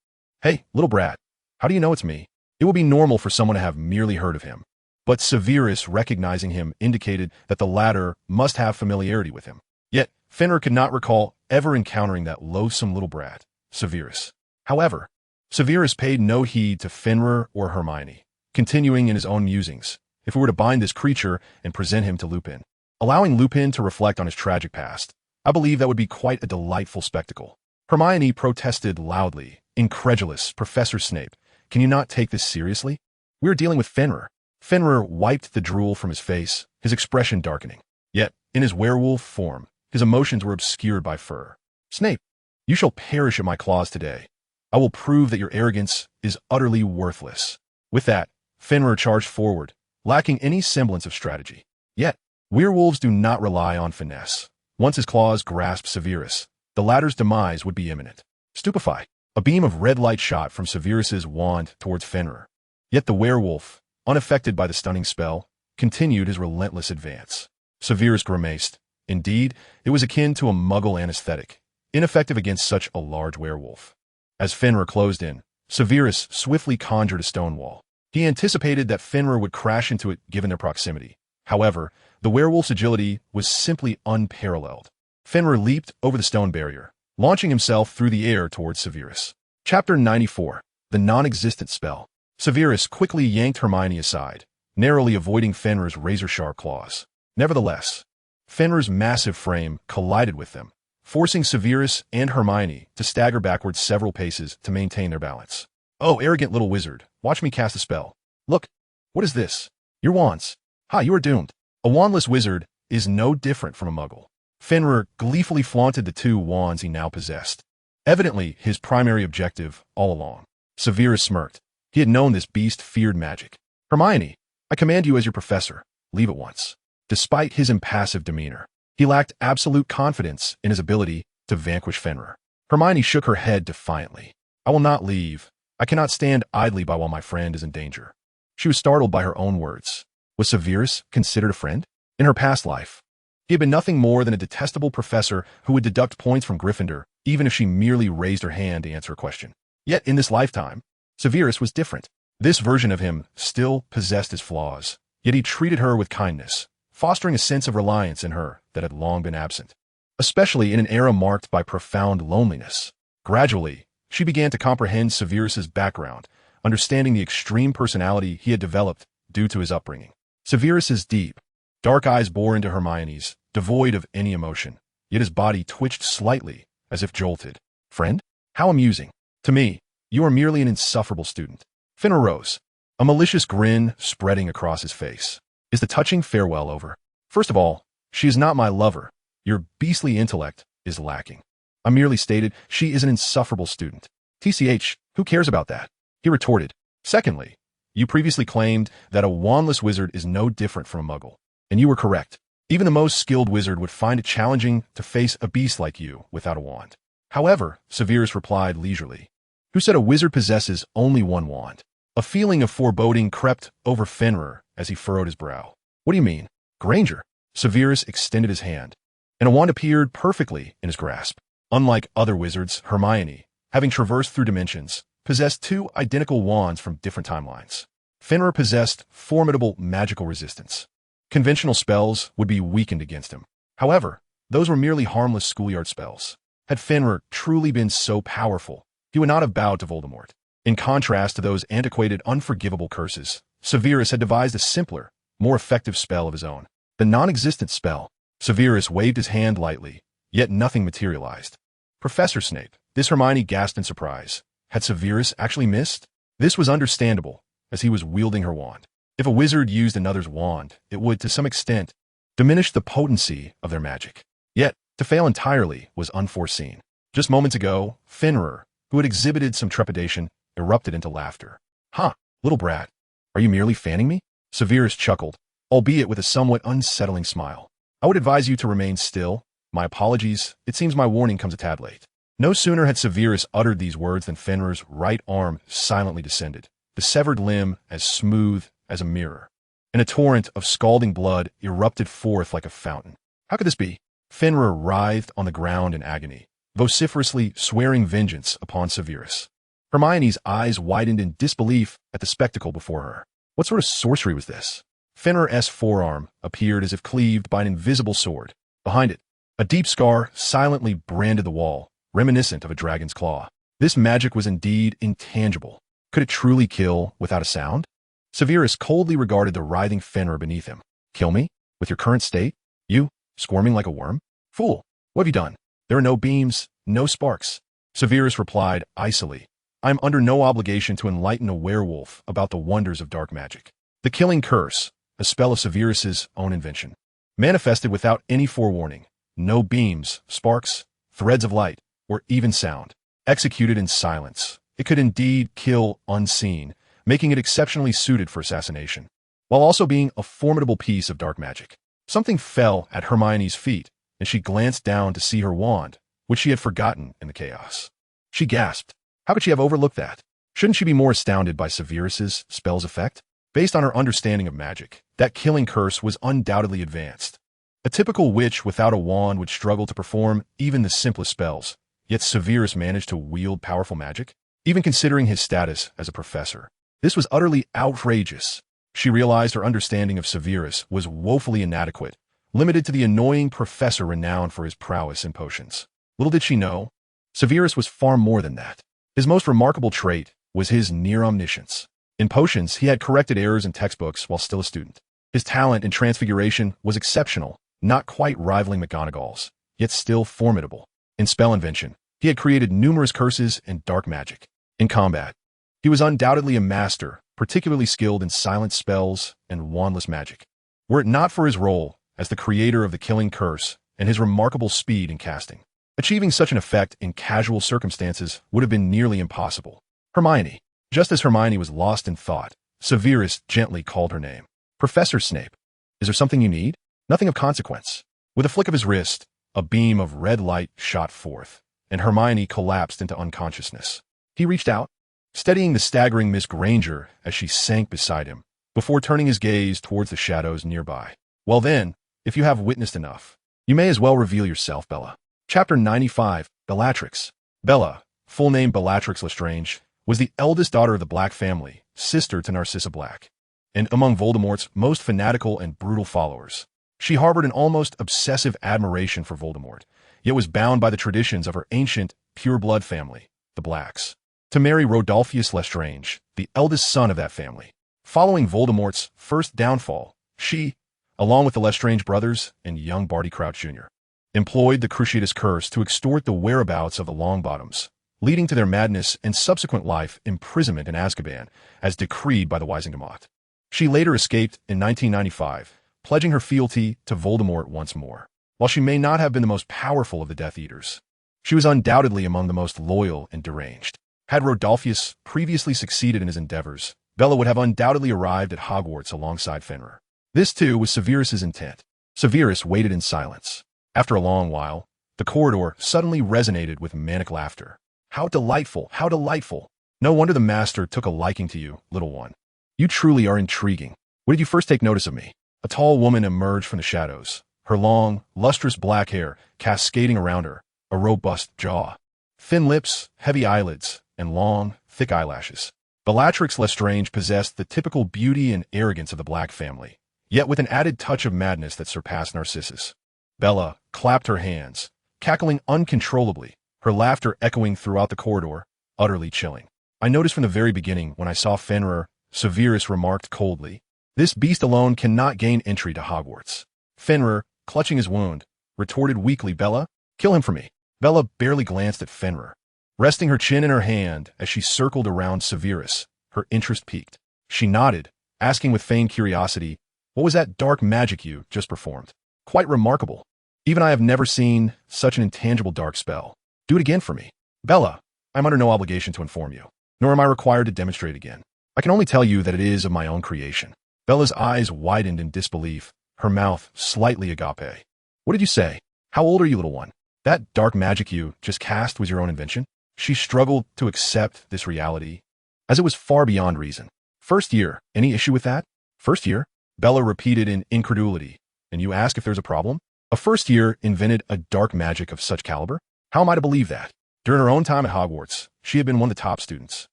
Hey, little brat, how do you know it's me? It would be normal for someone to have merely heard of him. But Severus, recognizing him, indicated that the latter must have familiarity with him. Yet, Fenrir could not recall ever encountering that loathsome little brat, Severus. However, Severus paid no heed to Fenrir or Hermione, continuing in his own musings. If we were to bind this creature and present him to Lupin, allowing Lupin to reflect on his tragic past, I believe that would be quite a delightful spectacle. Hermione protested loudly, incredulous. Professor Snape, can you not take this seriously? We are dealing with Fenrir. Fenrir wiped the drool from his face, his expression darkening. Yet, in his werewolf form, his emotions were obscured by fur. Snape, you shall perish at my claws today. I will prove that your arrogance is utterly worthless. With that, Fenrir charged forward, lacking any semblance of strategy. Yet, werewolves do not rely on finesse. Once his claws grasped Severus, the latter's demise would be imminent. Stupefied, a beam of red light shot from Severus's wand towards Fenrir. Yet the werewolf, unaffected by the stunning spell, continued his relentless advance. Severus grimaced. Indeed, it was akin to a muggle anesthetic, ineffective against such a large werewolf. As Fenrir closed in, Severus swiftly conjured a stone wall. He anticipated that Fenrir would crash into it given their proximity. However, the werewolf's agility was simply unparalleled. Fenrir leaped over the stone barrier, launching himself through the air towards Severus. Chapter 94. The Non-Existent Spell. Severus quickly yanked Hermione aside, narrowly avoiding Fenrir's razor-sharp claws. Nevertheless, Fenrir's massive frame collided with them, forcing Severus and Hermione to stagger backwards several paces to maintain their balance. Oh, arrogant little wizard, watch me cast a spell. Look, what is this? Your wands. Ha, you are doomed. A wandless wizard is no different from a muggle. Fenrir gleefully flaunted the two wands he now possessed, evidently his primary objective all along. Severus smirked. He had known this beast feared magic. Hermione, I command you as your professor, leave at once. Despite his impassive demeanor, he lacked absolute confidence in his ability to vanquish Fenrir. Hermione shook her head defiantly. I will not leave. I cannot stand idly by while my friend is in danger. She was startled by her own words. Was Severus considered a friend? In her past life, he had been nothing more than a detestable professor who would deduct points from Gryffindor, even if she merely raised her hand to answer a question. Yet in this lifetime, Severus was different. This version of him still possessed his flaws, yet he treated her with kindness, fostering a sense of reliance in her that had long been absent, especially in an era marked by profound loneliness. Gradually, she began to comprehend Severus's background, understanding the extreme personality he had developed due to his upbringing. Severus's deep, dark eyes bore into Hermione's, devoid of any emotion, yet his body twitched slightly, as if jolted. Friend? How amusing. To me, you are merely an insufferable student. Fenrir rose, a malicious grin spreading across his face. Is the touching farewell over? First of all, she is not my lover. Your beastly intellect is lacking. I merely stated she is an insufferable student. TCH, who cares about that? He retorted. Secondly, you previously claimed that a wandless wizard is no different from a muggle. And you were correct. Even the most skilled wizard would find it challenging to face a beast like you without a wand. However, Severus replied leisurely. Who said a wizard possesses only one wand? A feeling of foreboding crept over Fenrir as he furrowed his brow. What do you mean? Granger. Severus extended his hand, and a wand appeared perfectly in his grasp. Unlike other wizards, Hermione, having traversed through dimensions, possessed two identical wands from different timelines. Fenrir possessed formidable magical resistance. Conventional spells would be weakened against him. However, those were merely harmless schoolyard spells. Had Fenrir truly been so powerful, he would not have bowed to Voldemort. In contrast to those antiquated, unforgivable curses, Severus had devised a simpler, more effective spell of his own. The non-existent spell. Severus waved his hand lightly, yet nothing materialized. Professor Snape, this Hermione gasped in surprise. Had Severus actually missed? This was understandable, as he was wielding her wand. If a wizard used another's wand, it would, to some extent, diminish the potency of their magic. Yet, to fail entirely was unforeseen. Just moments ago, Fenrir, who had exhibited some trepidation, erupted into laughter. Ha, little brat, are you merely fanning me? Severus chuckled, albeit with a somewhat unsettling smile. I would advise you to remain still. My apologies, it seems my warning comes a tad late. No sooner had Severus uttered these words than Fenrir's right arm silently descended, the severed limb as smooth as a mirror, and a torrent of scalding blood erupted forth like a fountain. How could this be? Fenrir writhed on the ground in agony, vociferously swearing vengeance upon Severus. Hermione's eyes widened in disbelief at the spectacle before her. What sort of sorcery was this? Fenrir's forearm appeared as if cleaved by an invisible sword. Behind it, a deep scar silently branded the wall, reminiscent of a dragon's claw. This magic was indeed intangible. Could it truly kill without a sound? Severus coldly regarded the writhing Fenrir beneath him. Kill me? With your current state? You, squirming like a worm? Fool, what have you done? There are no beams, no sparks. Severus replied icily. I am under no obligation to enlighten a werewolf about the wonders of dark magic. The killing curse, a spell of Severus's own invention, manifested without any forewarning. No beams, sparks, threads of light, or even sound. Executed in silence, it could indeed kill unseen, making it exceptionally suited for assassination, while also being a formidable piece of dark magic. Something fell at Hermione's feet, and she glanced down to see her wand, which she had forgotten in the chaos. She gasped. How could she have overlooked that? Shouldn't she be more astounded by Severus's spell's effect? Based on her understanding of magic, that killing curse was undoubtedly advanced. A typical witch without a wand would struggle to perform even the simplest spells, yet Severus managed to wield powerful magic, even considering his status as a professor. This was utterly outrageous. She realized her understanding of Severus was woefully inadequate, limited to the annoying professor renowned for his prowess in potions. Little did she know, Severus was far more than that. His most remarkable trait was his near omniscience. In potions, he had corrected errors in textbooks while still a student. His talent in transfiguration was exceptional, not quite rivaling McGonagall's, yet still formidable. In spell invention, he had created numerous curses and dark magic. In combat, he was undoubtedly a master, particularly skilled in silent spells and wandless magic. Were it not for his role as the creator of the killing curse and his remarkable speed in casting, achieving such an effect in casual circumstances would have been nearly impossible. Hermione. Just as Hermione was lost in thought, Severus gently called her name. Professor Snape. Is there something you need? Nothing of consequence. With a flick of his wrist, a beam of red light shot forth, and Hermione collapsed into unconsciousness. He reached out, steadying the staggering Miss Granger as she sank beside him, before turning his gaze towards the shadows nearby. Well then, if you have witnessed enough, you may as well reveal yourself, Bella. Chapter 95, Bellatrix. Bella, full name Bellatrix Lestrange, was the eldest daughter of the Black family, sister to Narcissa Black, and among Voldemort's most fanatical and brutal followers. She harbored an almost obsessive admiration for Voldemort, yet was bound by the traditions of her ancient, pure-blood family, the Blacks, to marry Rodolphus Lestrange, the eldest son of that family. Following Voldemort's first downfall, she, along with the Lestrange brothers and young Barty Crouch Jr., employed the Cruciatus Curse to extort the whereabouts of the Longbottoms, leading to their madness and subsequent life imprisonment in Azkaban, as decreed by the Wisingamoth. She later escaped in 1995, pledging her fealty to Voldemort once more. While she may not have been the most powerful of the Death Eaters, she was undoubtedly among the most loyal and deranged. Had Rodolphus previously succeeded in his endeavors, Bella would have undoubtedly arrived at Hogwarts alongside Fenrir. This, too, was Severus's intent. Severus waited in silence. After a long while, the corridor suddenly resonated with manic laughter. How delightful, how delightful. No wonder the master took a liking to you, little one. You truly are intriguing. When did you first take notice of me? A tall woman emerged from the shadows, her long, lustrous black hair cascading around her, a robust jaw, thin lips, heavy eyelids, and long, thick eyelashes. Bellatrix Lestrange possessed the typical beauty and arrogance of the Black family, yet with an added touch of madness that surpassed Narcissus. Bella clapped her hands, cackling uncontrollably, her laughter echoing throughout the corridor, utterly chilling. I noticed from the very beginning when I saw Fenrir, Severus remarked coldly, this beast alone cannot gain entry to Hogwarts. Fenrir, clutching his wound, retorted weakly, Bella, kill him for me. Bella barely glanced at Fenrir, resting her chin in her hand as she circled around Severus, her interest piqued. She nodded, asking with feigned curiosity, what was that dark magic you just performed? Quite remarkable. Even I have never seen such an intangible dark spell. Do it again for me. Bella, I'm under no obligation to inform you, nor am I required to demonstrate again. I can only tell you that it is of my own creation. Bella's eyes widened in disbelief, her mouth slightly agape. What did you say? How old are you, little one? That dark magic you just cast was your own invention? She struggled to accept this reality, as it was far beyond reason. First year, any issue with that? First year? Bella repeated in incredulity. And you ask if there's a problem? A first year invented a dark magic of such caliber? How am I to believe that? During her own time at Hogwarts, she had been one of the top students.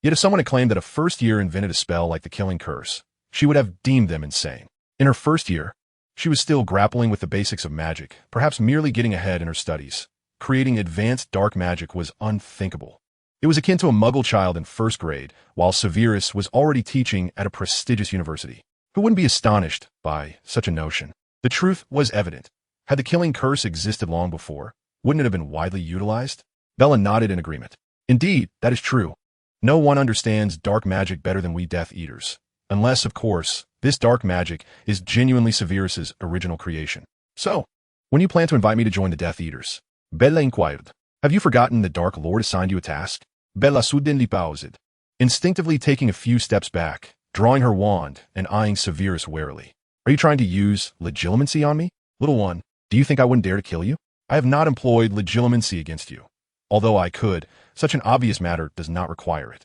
Yet if someone had claimed that a first year invented a spell like the Killing Curse, she would have deemed them insane. In her first year, she was still grappling with the basics of magic, perhaps merely getting ahead in her studies. Creating advanced dark magic was unthinkable. It was akin to a muggle child in first grade, while Severus was already teaching at a prestigious university. Who wouldn't be astonished by such a notion? The truth was evident. Had the Killing Curse existed long before, wouldn't it have been widely utilized? Bella nodded in agreement. Indeed, that is true. No one understands dark magic better than we Death Eaters. Unless, of course, this dark magic is genuinely Severus's original creation. So, when you plan to invite me to join the Death Eaters? Bella inquired. Have you forgotten the Dark Lord assigned you a task? Bella suddenly paused, instinctively taking a few steps back, drawing her wand and eyeing Severus warily. Are you trying to use legilimency on me? Little one, do you think I wouldn't dare to kill you? I have not employed legilimency against you. Although I could, such an obvious matter does not require it.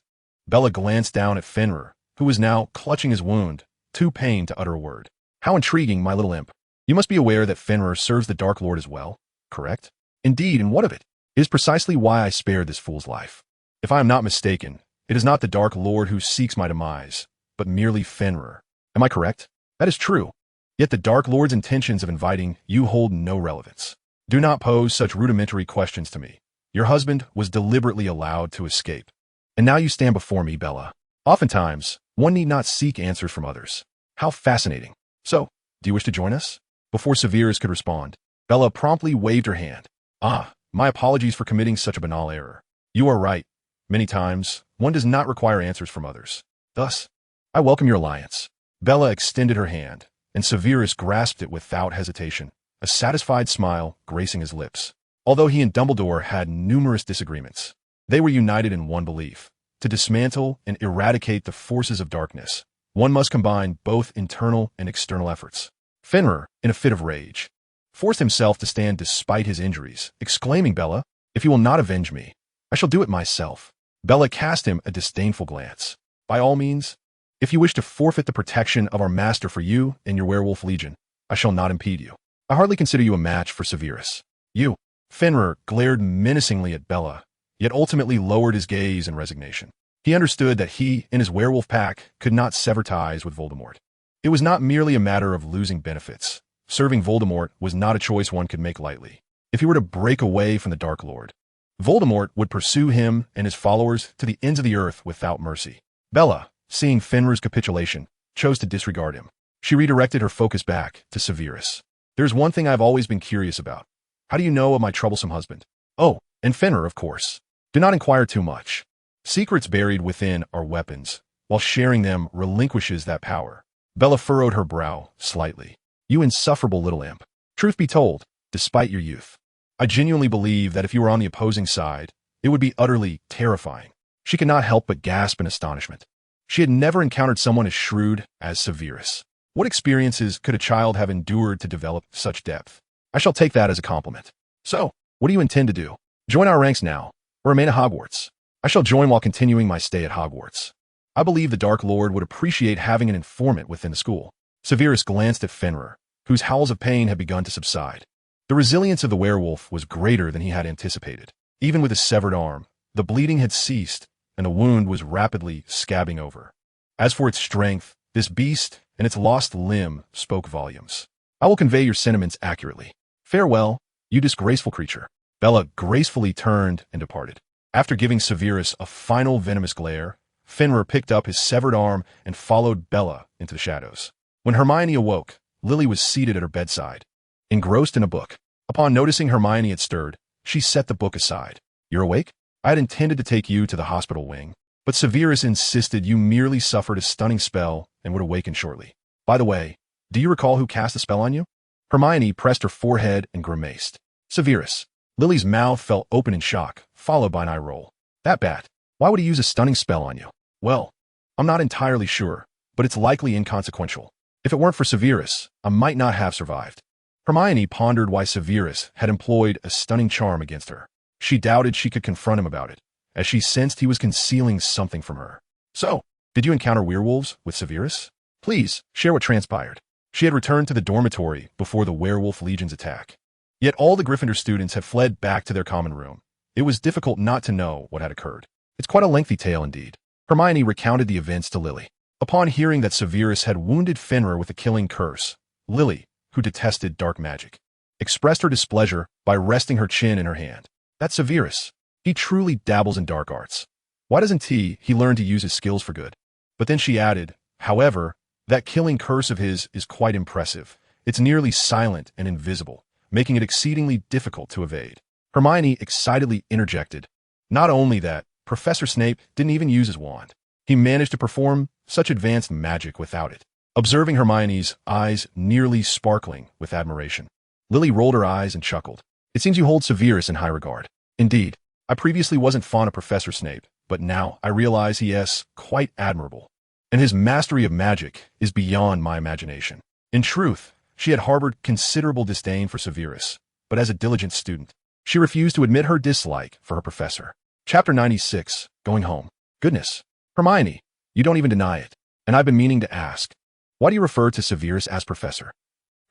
Bella glanced down at Fenrir, who was now clutching his wound, too pained to utter a word. How intriguing, my little imp. You must be aware that Fenrir serves the Dark Lord as well, correct? Indeed, and what of it? It is precisely why I spared this fool's life. If I am not mistaken, it is not the Dark Lord who seeks my demise, but merely Fenrir. Am I correct? That is true. Yet the Dark Lord's intentions of inviting you hold no relevance. Do not pose such rudimentary questions to me. Your husband was deliberately allowed to escape. And now you stand before me, Bella. Oftentimes, one need not seek answers from others. How fascinating. So, do you wish to join us? Before Severus could respond, Bella promptly waved her hand. Ah, my apologies for committing such a banal error. You are right. Many times, one does not require answers from others. Thus, I welcome your alliance. Bella extended her hand, and Severus grasped it without hesitation, a satisfied smile gracing his lips. Although he and Dumbledore had numerous disagreements, they were united in one belief: to dismantle and eradicate the forces of darkness, one must combine both internal and external efforts. Fenrir, in a fit of rage, forced himself to stand despite his injuries, exclaiming, Bella, if you will not avenge me, I shall do it myself. Bella cast him a disdainful glance. By all means, if you wish to forfeit the protection of our master for you and your werewolf legion, I shall not impede you. I hardly consider you a match for Severus. You. Fenrir glared menacingly at Bella, yet ultimately lowered his gaze in resignation. He understood that he and his werewolf pack could not sever ties with Voldemort. It was not merely a matter of losing benefits. Serving Voldemort was not a choice one could make lightly. If he were to break away from the Dark Lord, Voldemort would pursue him and his followers to the ends of the earth without mercy. Bella, seeing Fenrir's capitulation, chose to disregard him. She redirected her focus back to Severus. There's one thing I've always been curious about. How do you know of my troublesome husband? Oh, and Fenrir, of course. Do not inquire too much. Secrets buried within are weapons, while sharing them relinquishes that power. Bella furrowed her brow slightly. You insufferable little imp. Truth be told, despite your youth, I genuinely believe that if you were on the opposing side, it would be utterly terrifying. She could not help but gasp in astonishment. She had never encountered someone as shrewd as Severus. What experiences could a child have endured to develop such depth? I shall take that as a compliment. So, what do you intend to do? Join our ranks now, or remain at Hogwarts? I shall join while continuing my stay at Hogwarts. I believe the Dark Lord would appreciate having an informant within the school. Severus glanced at Fenrir, whose howls of pain had begun to subside. The resilience of the werewolf was greater than he had anticipated. Even with his severed arm, the bleeding had ceased, and the wound was rapidly scabbing over. As for its strength, this beast and its lost limb spoke volumes. I will convey your sentiments accurately. Farewell, you disgraceful creature. Bella gracefully turned and departed. After giving Severus a final venomous glare, Fenrir picked up his severed arm and followed Bella into the shadows. When Hermione awoke, Lily was seated at her bedside, engrossed in a book. Upon noticing Hermione had stirred, she set the book aside. You're awake? I had intended to take you to the hospital wing, but Severus insisted you merely suffered a stunning spell and would awaken shortly. By the way, do you recall who cast the spell on you? Hermione pressed her forehead and grimaced. Severus. Lily's mouth fell open in shock, followed by an eye roll. That bat. Why would he use a stunning spell on you? Well, I'm not entirely sure, but it's likely inconsequential. If it weren't for Severus, I might not have survived. Hermione pondered why Severus had employed a stunning charm against her. She doubted she could confront him about it, as she sensed he was concealing something from her. So, did you encounter werewolves with Severus? Please, share what transpired. She had returned to the dormitory before the werewolf legion's attack. Yet all the Gryffindor students had fled back to their common room. It was difficult not to know what had occurred. It's quite a lengthy tale indeed. Hermione recounted the events to Lily. Upon hearing that Severus had wounded Fenrir with a killing curse, Lily, who detested dark magic, expressed her displeasure by resting her chin in her hand. That's Severus. He truly dabbles in dark arts. Why doesn't he learn to use his skills for good? But then she added, however, that killing curse of his is quite impressive. It's nearly silent and invisible, making it exceedingly difficult to evade. Hermione excitedly interjected, not only that, Professor Snape didn't even use his wand. He managed to perform such advanced magic without it. Observing Hermione's eyes nearly sparkling with admiration, Lily rolled her eyes and chuckled. It seems you hold Severus in high regard. Indeed, I previously wasn't fond of Professor Snape, but now I realize he is quite admirable, and his mastery of magic is beyond my imagination. In truth, she had harbored considerable disdain for Severus, but as a diligent student, she refused to admit her dislike for her professor. Chapter 96, Going Home. Goodness, Hermione, you don't even deny it, and I've been meaning to ask, why do you refer to Severus as professor?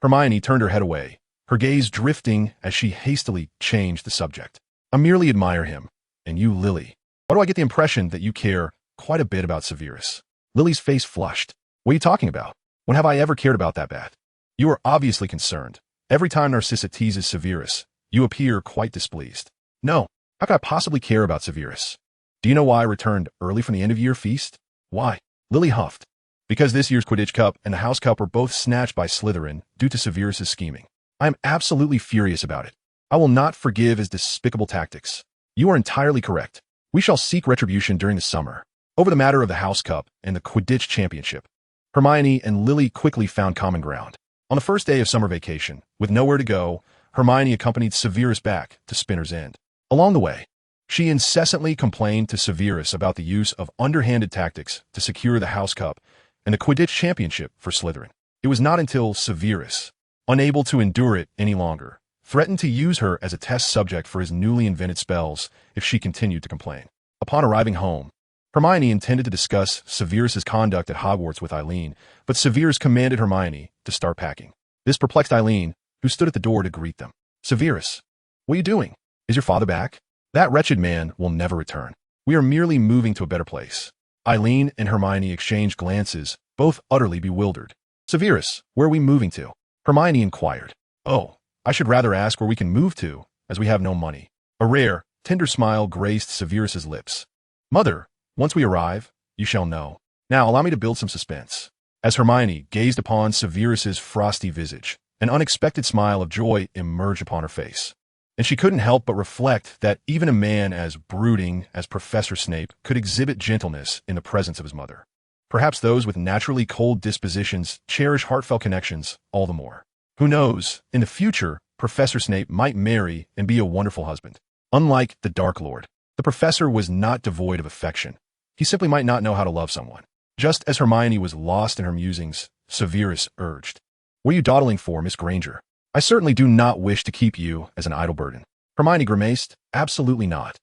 Hermione turned her head away, her gaze drifting as she hastily changed the subject. I merely admire him, and you, Lily. Why do I get the impression that you care quite a bit about Severus? Lily's face flushed. What are you talking about? When have I ever cared about that bad? You are obviously concerned. Every time Narcissa teases Severus, you appear quite displeased. No, how could I possibly care about Severus? Do you know why I returned early from the end-of-year feast? Why? Lily huffed. Because this year's Quidditch Cup and the House Cup were both snatched by Slytherin due to Severus's scheming. I am absolutely furious about it. I will not forgive his despicable tactics. You are entirely correct. We shall seek retribution during the summer, over the matter of the House Cup and the Quidditch Championship. Hermione and Lily quickly found common ground. On the first day of summer vacation, with nowhere to go, Hermione accompanied Severus back to Spinner's End. Along the way, she incessantly complained to Severus about the use of underhanded tactics to secure the House Cup and the Quidditch Championship for Slytherin. It was not until Severus, unable to endure it any longer, threatened to use her as a test subject for his newly invented spells if she continued to complain. Upon arriving home, Hermione intended to discuss Severus's conduct at Hogwarts with Eileen, but Severus commanded Hermione to start packing. This perplexed Eileen, who stood at the door to greet them. Severus, what are you doing? Is your father back? That wretched man will never return. We are merely moving to a better place. Eileen and Hermione exchanged glances, both utterly bewildered. Severus, where are we moving to? Hermione inquired. Oh, I should rather ask where we can move to, as we have no money. A rare, tender smile graced Severus's lips. Mother, once we arrive, you shall know. Now allow me to build some suspense. As Hermione gazed upon Severus's frosty visage, an unexpected smile of joy emerged upon her face. And she couldn't help but reflect that even a man as brooding as Professor Snape could exhibit gentleness in the presence of his mother. Perhaps those with naturally cold dispositions cherish heartfelt connections all the more. Who knows, in the future, Professor Snape might marry and be a wonderful husband. Unlike the Dark Lord, the professor was not devoid of affection. He simply might not know how to love someone. Just as Hermione was lost in her musings, Severus urged, "What are you dawdling for, Miss Granger? I certainly do not wish to keep you as an idle burden." Hermione grimaced, "Absolutely not.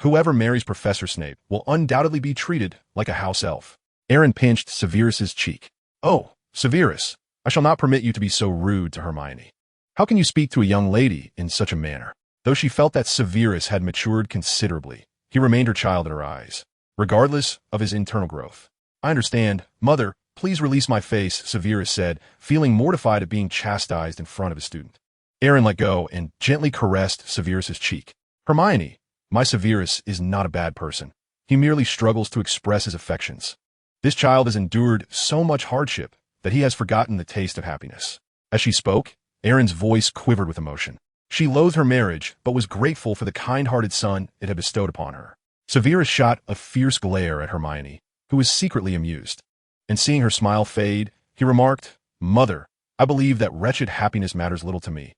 Whoever marries Professor Snape will undoubtedly be treated like a house elf." Aaron pinched Severus's cheek. "Oh, Severus, I shall not permit you to be so rude to Hermione. How can you speak to a young lady in such a manner?" Though she felt that Severus had matured considerably, he remained her child in her eyes, regardless of his internal growth. "I understand. Mother, please release my face," Severus said, feeling mortified at being chastised in front of his student. Aaron let go and gently caressed Severus's cheek. "Hermione, my Severus is not a bad person. He merely struggles to express his affections. This child has endured so much hardship that he has forgotten the taste of happiness." As she spoke, Aaron's voice quivered with emotion. She loathed her marriage, but was grateful for the kind-hearted son it had bestowed upon her. Severus shot a fierce glare at Hermione, who was secretly amused. And seeing her smile fade, he remarked, "Mother, I believe that wretched happiness matters little to me.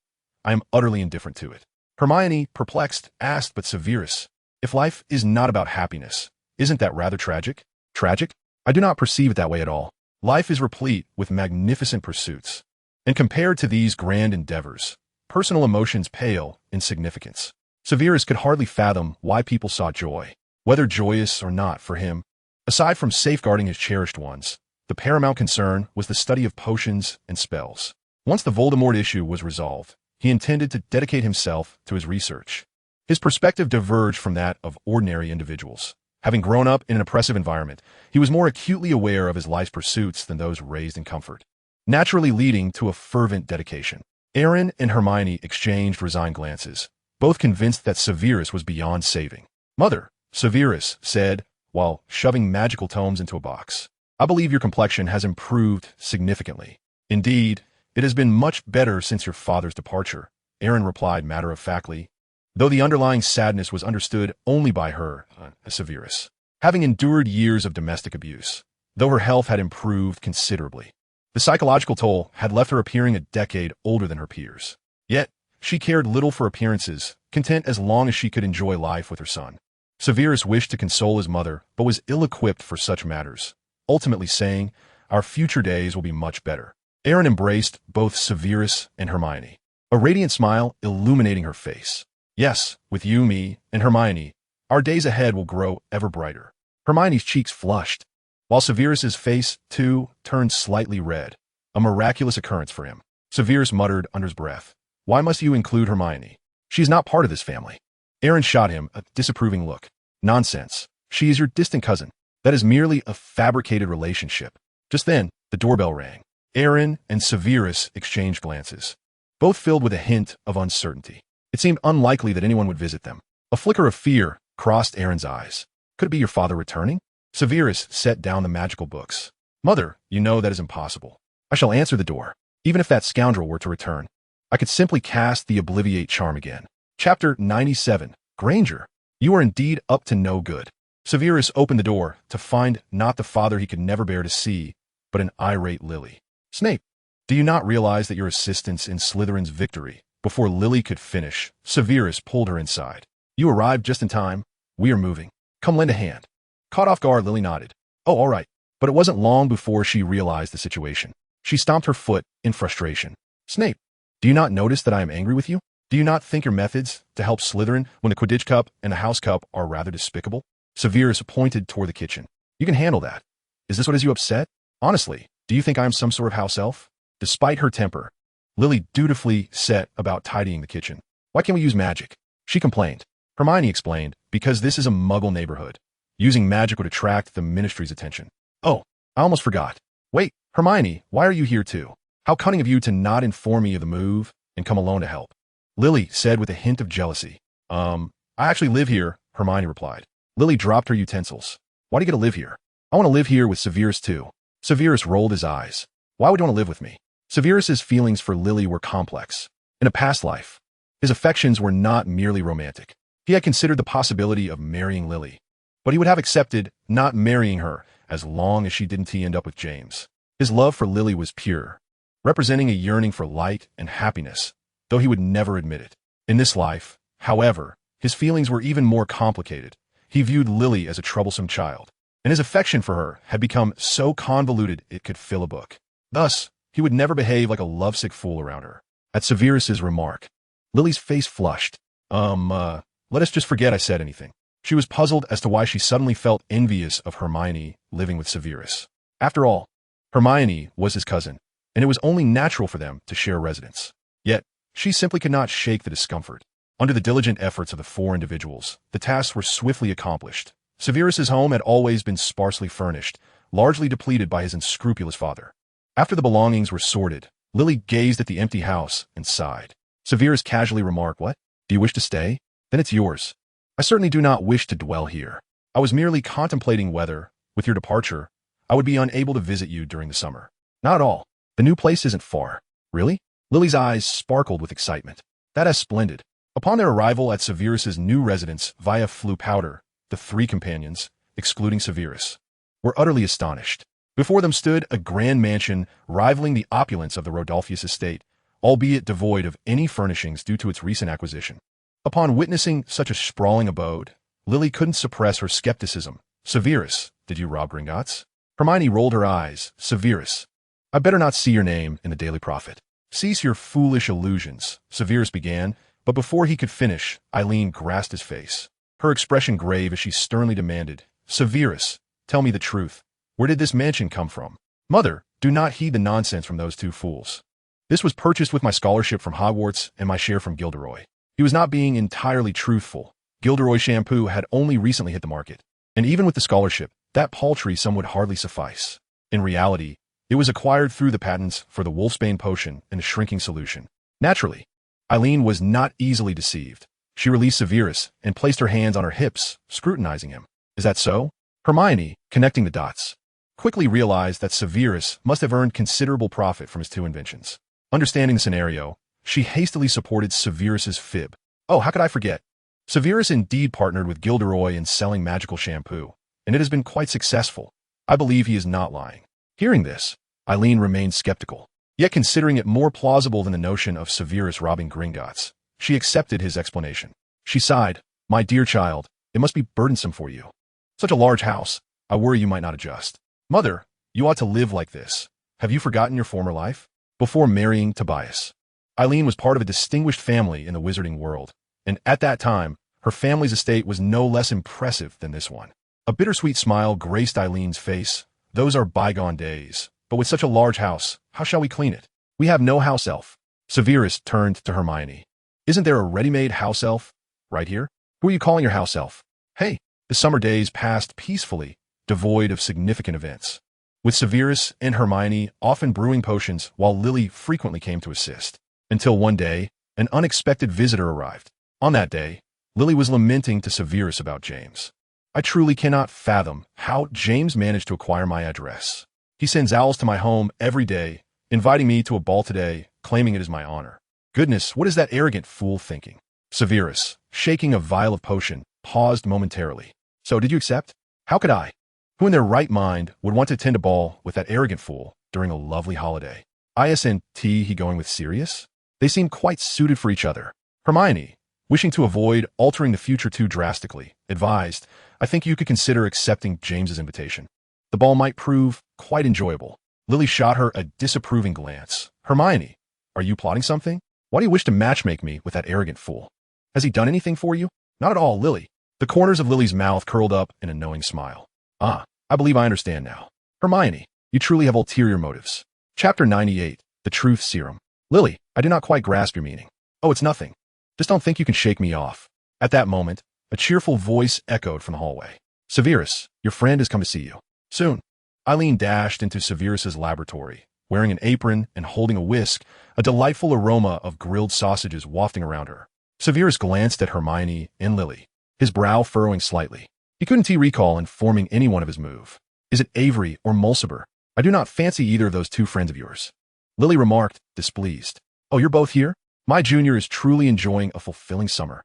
I am utterly indifferent to it." Hermione, perplexed, asked, "But Severus, if life is not about happiness, isn't that rather tragic?" "Tragic? I do not perceive it that way at all. Life is replete with magnificent pursuits. And compared to these grand endeavors, personal emotions pale in significance." Severus could hardly fathom why people sought joy, whether joyous or not for him. Aside from safeguarding his cherished ones, the paramount concern was the study of potions and spells. Once the Voldemort issue was resolved, he intended to dedicate himself to his research. His perspective diverged from that of ordinary individuals. Having grown up in an oppressive environment, he was more acutely aware of his life's pursuits than those raised in comfort, naturally leading to a fervent dedication. Aaron and Hermione exchanged resigned glances, both convinced that Severus was beyond saving. "Mother," Severus said, while shoving magical tomes into a box, "I believe your complexion has improved significantly." "Indeed, it has been much better since your father's departure," Aaron replied matter-of-factly, though the underlying sadness was understood only by her, Severus, having endured years of domestic abuse, though her health had improved considerably. The psychological toll had left her appearing a decade older than her peers. Yet, she cared little for appearances, content as long as she could enjoy life with her son. Severus wished to console his mother, but was ill-equipped for such matters, ultimately saying, "Our future days will be much better." Aaron embraced both Severus and Hermione, a radiant smile illuminating her face. "Yes, with you, me, and Hermione, our days ahead will grow ever brighter." Hermione's cheeks flushed, while Severus's face, too, turned slightly red, a miraculous occurrence for him. Severus muttered under his breath, "Why must you include Hermione? She is not part of this family." Aaron shot him a disapproving look. "Nonsense. She is your distant cousin. That is merely a fabricated relationship." Just then, the doorbell rang. Aaron and Severus exchanged glances, both filled with a hint of uncertainty. It seemed unlikely that anyone would visit them. A flicker of fear crossed Aaron's eyes. Could it be your father returning? Severus set down the magical books. "Mother, you know that is impossible. I shall answer the door, even if that scoundrel were to return. I could simply cast the Obliviate charm again." Chapter 97. Granger, you are indeed up to no good. Severus opened the door to find not the father he could never bear to see, but an irate Lily. "Snape, do you not realize that your assistance in Slytherin's victory?" Before Lily could finish, Severus pulled her inside. "You arrived just in time. We are moving. Come lend a hand." Caught off guard, Lily nodded. "Oh, all right." But it wasn't long before she realized the situation. She stomped her foot in frustration. "Snape, do you not notice that I am angry with you? Do you not think your methods to help Slytherin when the Quidditch Cup and the House Cup are rather despicable?" Severus pointed toward the kitchen. "You can handle that. Is this what has you upset? Honestly, do you think I am some sort of house elf?" Despite her temper, Lily dutifully set about tidying the kitchen. "Why can't we use magic?" she complained. Hermione explained, "Because this is a muggle neighborhood. Using magic would attract the ministry's attention." "Oh, I almost forgot. Wait, Hermione, why are you here too? How cunning of you to not inform me of the move and come alone to help." Lily said with a hint of jealousy. I actually live here," Hermione replied. Lily dropped her utensils. "Why do you get to live here?" "I want to live here with Severus too." Severus rolled his eyes. "Why would you want to live with me?" Severus's feelings for Lily were complex. In a past life, his affections were not merely romantic. He had considered the possibility of marrying Lily, but he would have accepted not marrying her as long as she didn't end up with James. His love for Lily was pure, representing a yearning for light and happiness, though he would never admit it. In this life, however, his feelings were even more complicated. He viewed Lily as a troublesome child, and his affection for her had become so convoluted it could fill a book. Thus, he would never behave like a lovesick fool around her. At Severus's remark, Lily's face flushed. Let us just forget I said anything." She was puzzled as to why she suddenly felt envious of Hermione living with Severus. After all, Hermione was his cousin, and it was only natural for them to share residence. Yet, she simply could not shake the discomfort. Under the diligent efforts of the four individuals, the tasks were swiftly accomplished. Severus's home had always been sparsely furnished, largely depleted by his unscrupulous father. After the belongings were sorted, Lily gazed at the empty house and sighed. Severus casually remarked, "What? Do you wish to stay? Then it's yours." "I certainly do not wish to dwell here. I was merely contemplating whether, with your departure, I would be unable to visit you during the summer." "Not at all. The new place isn't far." "Really?" Lily's eyes sparkled with excitement. "That is splendid." Upon their arrival at Severus's new residence via SlowBurn, the three companions, excluding Severus, were utterly astonished. Before them stood a grand mansion rivaling the opulence of the Rodolphus estate, albeit devoid of any furnishings due to its recent acquisition. Upon witnessing such a sprawling abode, Lily couldn't suppress her skepticism. "Severus, did you rob Gringotts?" Hermione rolled her eyes. "Severus, I better not see your name in the Daily Prophet." "Cease your foolish illusions," Severus began, but before he could finish, Eileen grasped his face, her expression grave as she sternly demanded, "Severus, tell me the truth. Where did this mansion come from?" "Mother, do not heed the nonsense from those two fools. This was purchased with my scholarship from Hogwarts and my share from Gilderoy. He was not being entirely truthful. Gilderoy shampoo had only recently hit the market, and even with the scholarship, that paltry sum would hardly suffice. In reality, it was acquired through the patents for the Wolfsbane potion and the shrinking solution. Naturally, Eileen was not easily deceived. She released Severus and placed her hands on her hips, scrutinizing him. Is that so? Hermione, connecting the dots, quickly realized that Severus must have earned considerable profit from his two inventions. Understanding the scenario, she hastily supported Severus's fib. Oh, how could I forget? Severus indeed partnered with Gilderoy in selling magical shampoo, and it has been quite successful. I believe he is not lying. Hearing this, Eileen remained skeptical. Yet considering it more plausible than the notion of Severus robbing Gringotts, she accepted his explanation. She sighed, "My dear child, it must be burdensome for you. Such a large house, I worry you might not adjust. Mother, you ought to live like this. Have you forgotten your former life?" Before marrying Tobias, Eileen was part of a distinguished family in the wizarding world, and at that time, her family's estate was no less impressive than this one. A bittersweet smile graced Eileen's face. Those are bygone days. But with such a large house, how shall we clean it? We have no house elf. Severus turned to Hermione. Isn't there a ready-made house elf? Right here? Who are you calling your house elf? Hey, the summer days passed peacefully, devoid of significant events, with Severus and Hermione often brewing potions while Lily frequently came to assist. Until one day, an unexpected visitor arrived. On that day, Lily was lamenting to Severus about James. I truly cannot fathom how James managed to acquire my address. He sends owls to my home every day, inviting me to a ball today, claiming it is my honor. Goodness, what is that arrogant fool thinking? Severus, shaking a vial of potion, paused momentarily. So did you accept? How could I? Who in their right mind would want to attend a ball with that arrogant fool during a lovely holiday? Isn't he going with Sirius? They seem quite suited for each other. Hermione, wishing to avoid altering the future too drastically, advised, I think you could consider accepting James's invitation. The ball might prove quite enjoyable. Lily shot her a disapproving glance. Hermione, are you plotting something? Why do you wish to matchmake me with that arrogant fool? Has he done anything for you? Not at all, Lily. The corners of Lily's mouth curled up in a knowing smile. Ah, I believe I understand now. Hermione, you truly have ulterior motives. Chapter 98, The Truth Serum. Lily, I do not quite grasp your meaning. Oh, it's nothing. Just don't think you can shake me off. At that moment, a cheerful voice echoed from the hallway. Severus, your friend has come to see you. Soon. Eileen dashed into Severus's laboratory, wearing an apron and holding a whisk, a delightful aroma of grilled sausages wafting around her. Severus glanced at Hermione and Lily, his brow furrowing slightly. He couldn't recall informing anyone of his move. Is it Avery or Mulciber? I do not fancy either of those two friends of yours. Lily remarked, displeased. Oh, you're both here? My junior is truly enjoying a fulfilling summer.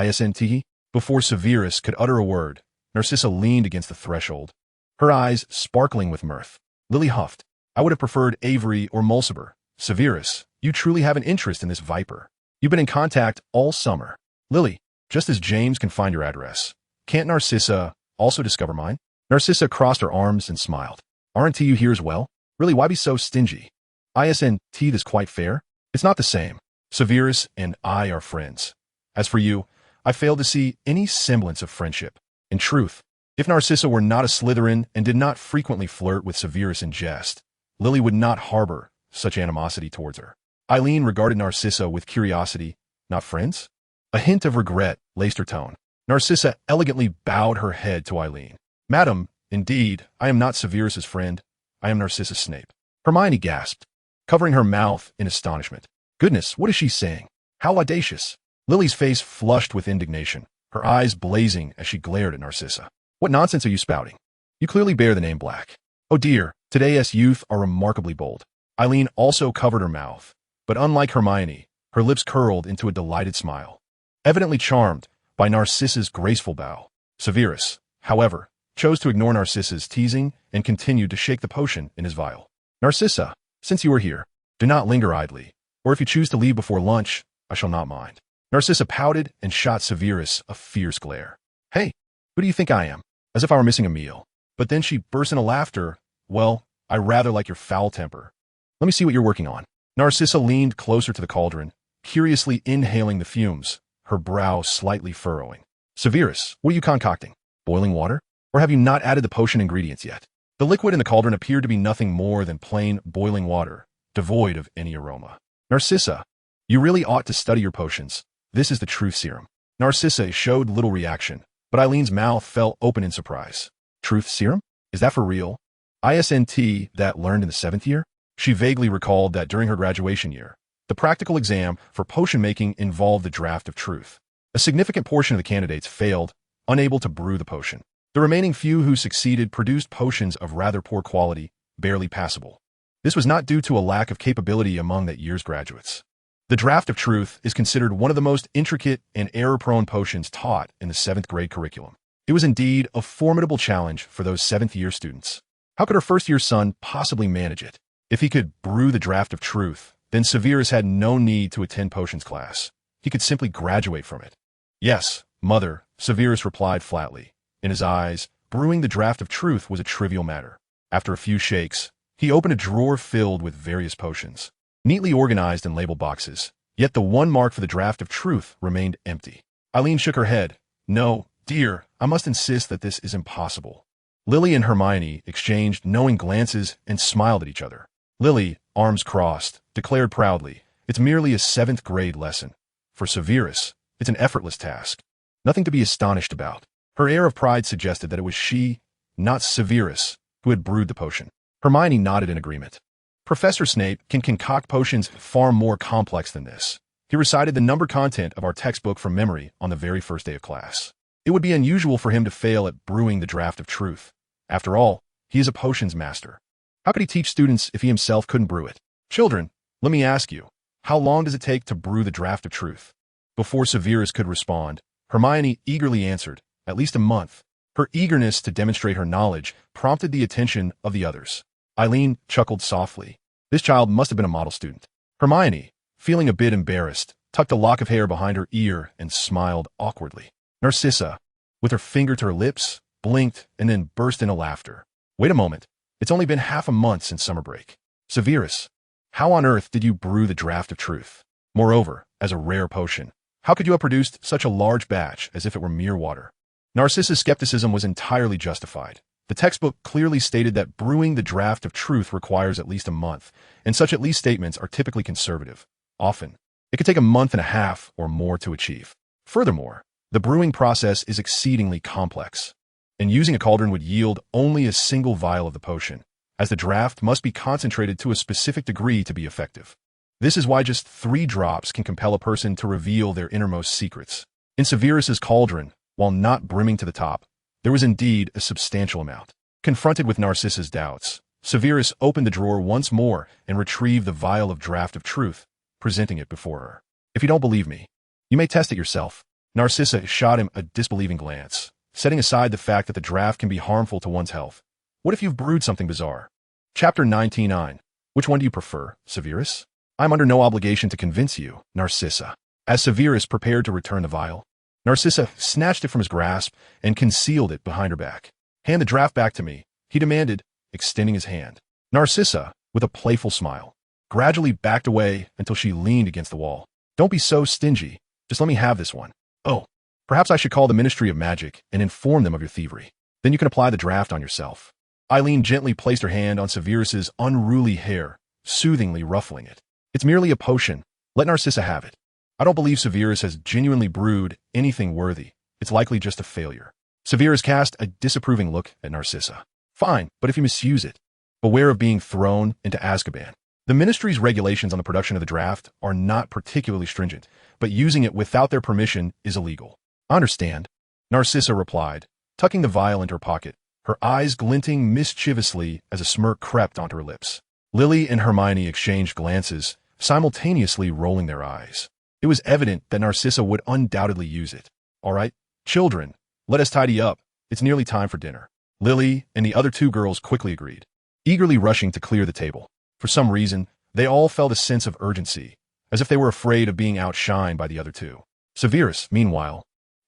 Isn't he? Before Severus could utter a word, Narcissa leaned against the threshold, her eyes sparkling with mirth. Lily huffed. I would have preferred Avery or Mulciber. Severus, you truly have an interest in this viper. You've been in contact all summer. Lily, just as James can find your address, can't Narcissa also discover mine? Narcissa crossed her arms and smiled. Aren't you here as well? Really, why be so stingy? Isn't this quite fair? It's not the same. Severus and I are friends. As for you, I fail to see any semblance of friendship. In truth, if Narcissa were not a Slytherin and did not frequently flirt with Severus in jest, Lily would not harbor such animosity towards her. Eileen regarded Narcissa with curiosity. Not friends? A hint of regret laced her tone. Narcissa elegantly bowed her head to Eileen. Madam, indeed, I am not Severus's friend. I am Narcissa Snape. Hermione gasped, covering her mouth in astonishment. Goodness, what is she saying? How audacious! Lily's face flushed with indignation, her eyes blazing as she glared at Narcissa. What nonsense are you spouting? You clearly bear the name Black. Oh dear, today's youth are remarkably bold. Eileen also covered her mouth, but unlike Hermione, her lips curled into a delighted smile. Evidently charmed by Narcissa's graceful bow, Severus, however, chose to ignore Narcissa's teasing and continued to shake the potion in his vial. Narcissa, since you are here, do not linger idly, or if you choose to leave before lunch, I shall not mind. Narcissa pouted and shot Severus a fierce glare. Hey, who do you think I am? As if I were missing a meal. But then she burst into laughter. Well, I rather like your foul temper. Let me see what you're working on. Narcissa leaned closer to the cauldron, curiously inhaling the fumes, her brow slightly furrowing. Severus, what are you concocting? Boiling water? Or have you not added the potion ingredients yet? The liquid in the cauldron appeared to be nothing more than plain boiling water, devoid of any aroma. Narcissa, you really ought to study your potions. This is the truth serum. Narcissa showed little reaction, but Eileen's mouth fell open in surprise. Truth serum? Is that for real? ISNT that learned in the 7th year? She vaguely recalled that during her graduation year, the practical exam for potion making involved the draft of truth. A significant portion of the candidates failed, unable to brew the potion. The remaining few who succeeded produced potions of rather poor quality, barely passable. This was not due to a lack of capability among that year's graduates. The draft of truth is considered one of the most intricate and error-prone potions taught in the 7th grade curriculum. It was indeed a formidable challenge for those 7th-year students. How could her first-year son possibly manage it? If he could brew the draft of truth, then Severus had no need to attend potions class. He could simply graduate from it. Yes, mother, Severus replied flatly. In his eyes, brewing the draft of truth was a trivial matter. After a few shakes, he opened a drawer filled with various potions, neatly organized in label boxes, yet the one marked for the draft of truth remained empty. Eileen shook her head. No, dear, I must insist that this is impossible. Lily and Hermione exchanged knowing glances and smiled at each other. Lily, arms crossed, declared proudly, it's merely a 7th grade lesson. For Severus, it's an effortless task. Nothing to be astonished about. Her air of pride suggested that it was she, not Severus, who had brewed the potion. Hermione nodded in agreement. Professor Snape can concoct potions far more complex than this. He recited the numbered content of our textbook from memory on the very first day of class. It would be unusual for him to fail at brewing the draft of truth. After all, he is a potions master. How could he teach students if he himself couldn't brew it? Children, let me ask you, how long does it take to brew the draft of truth? Before Severus could respond, Hermione eagerly answered, at least a month. Her eagerness to demonstrate her knowledge prompted the attention of the others. Eileen chuckled softly. This child must have been a model student. Hermione, feeling a bit embarrassed, tucked a lock of hair behind her ear and smiled awkwardly. Narcissa, with her finger to her lips, blinked and then burst into laughter. Wait a moment. It's only been half a month since summer break. Severus, how on earth did you brew the draft of truth? Moreover, as a rare potion, how could you have produced such a large batch as if it were mere water? Narcissa's skepticism was entirely justified. The textbook clearly stated that brewing the draft of truth requires at least a month, and such at least statements are typically conservative. Often, it could take a month and a half or more to achieve. Furthermore, the brewing process is exceedingly complex, and using a cauldron would yield only a single vial of the potion, as the draft must be concentrated to a specific degree to be effective. This is why just 3 drops can compel a person to reveal their innermost secrets. In Severus's cauldron, while not brimming to the top, there was indeed a substantial amount. Confronted with Narcissa's doubts, Severus opened the drawer once more and retrieved the vial of draft of truth, presenting it before her. If you don't believe me, you may test it yourself. Narcissa shot him a disbelieving glance, setting aside the fact that the draft can be harmful to one's health. What if you've brewed something bizarre? Chapter 99. Which one do you prefer, Severus? I'm under no obligation to convince you, Narcissa. As Severus prepared to return the vial, Narcissa snatched it from his grasp and concealed it behind her back. Hand the draft back to me, he demanded, extending his hand. Narcissa, with a playful smile, gradually backed away until she leaned against the wall. Don't be so stingy. Just let me have this one. Oh, perhaps I should call the Ministry of Magic and inform them of your thievery. Then you can apply the draft on yourself. Eileen gently placed her hand on Severus's unruly hair, soothingly ruffling it. It's merely a potion. Let Narcissa have it. I don't believe Severus has genuinely brewed anything worthy. It's likely just a failure. Severus cast a disapproving look at Narcissa. Fine, but if you misuse it, beware of being thrown into Azkaban. The Ministry's regulations on the production of the draft are not particularly stringent, but using it without their permission is illegal. I understand, Narcissa replied, tucking the vial into her pocket, her eyes glinting mischievously as a smirk crept onto her lips. Lily and Hermione exchanged glances, simultaneously rolling their eyes. It was evident that Narcissa would undoubtedly use it. All right, children, let us tidy up. It's nearly time for dinner. Lily and the other 2 girls quickly agreed, eagerly rushing to clear the table. For some reason, they all felt a sense of urgency, as if they were afraid of being outshined by the other 2. Severus, meanwhile,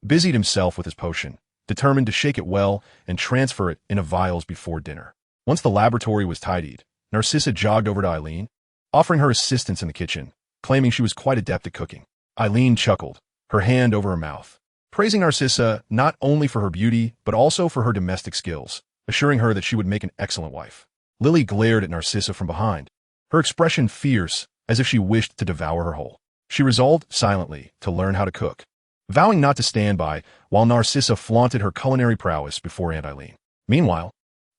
busied himself with his potion, determined to shake it well and transfer it into vials before dinner. Once the laboratory was tidied, Narcissa jogged over to Eileen, offering her assistance in the kitchen, claiming she was quite adept at cooking. Eileen chuckled, her hand over her mouth, praising Narcissa not only for her beauty, but also for her domestic skills, assuring her that she would make an excellent wife. Lily glared at Narcissa from behind, her expression fierce, as if she wished to devour her whole. She resolved silently to learn how to cook, vowing not to stand by while Narcissa flaunted her culinary prowess before Aunt Eileen. Meanwhile,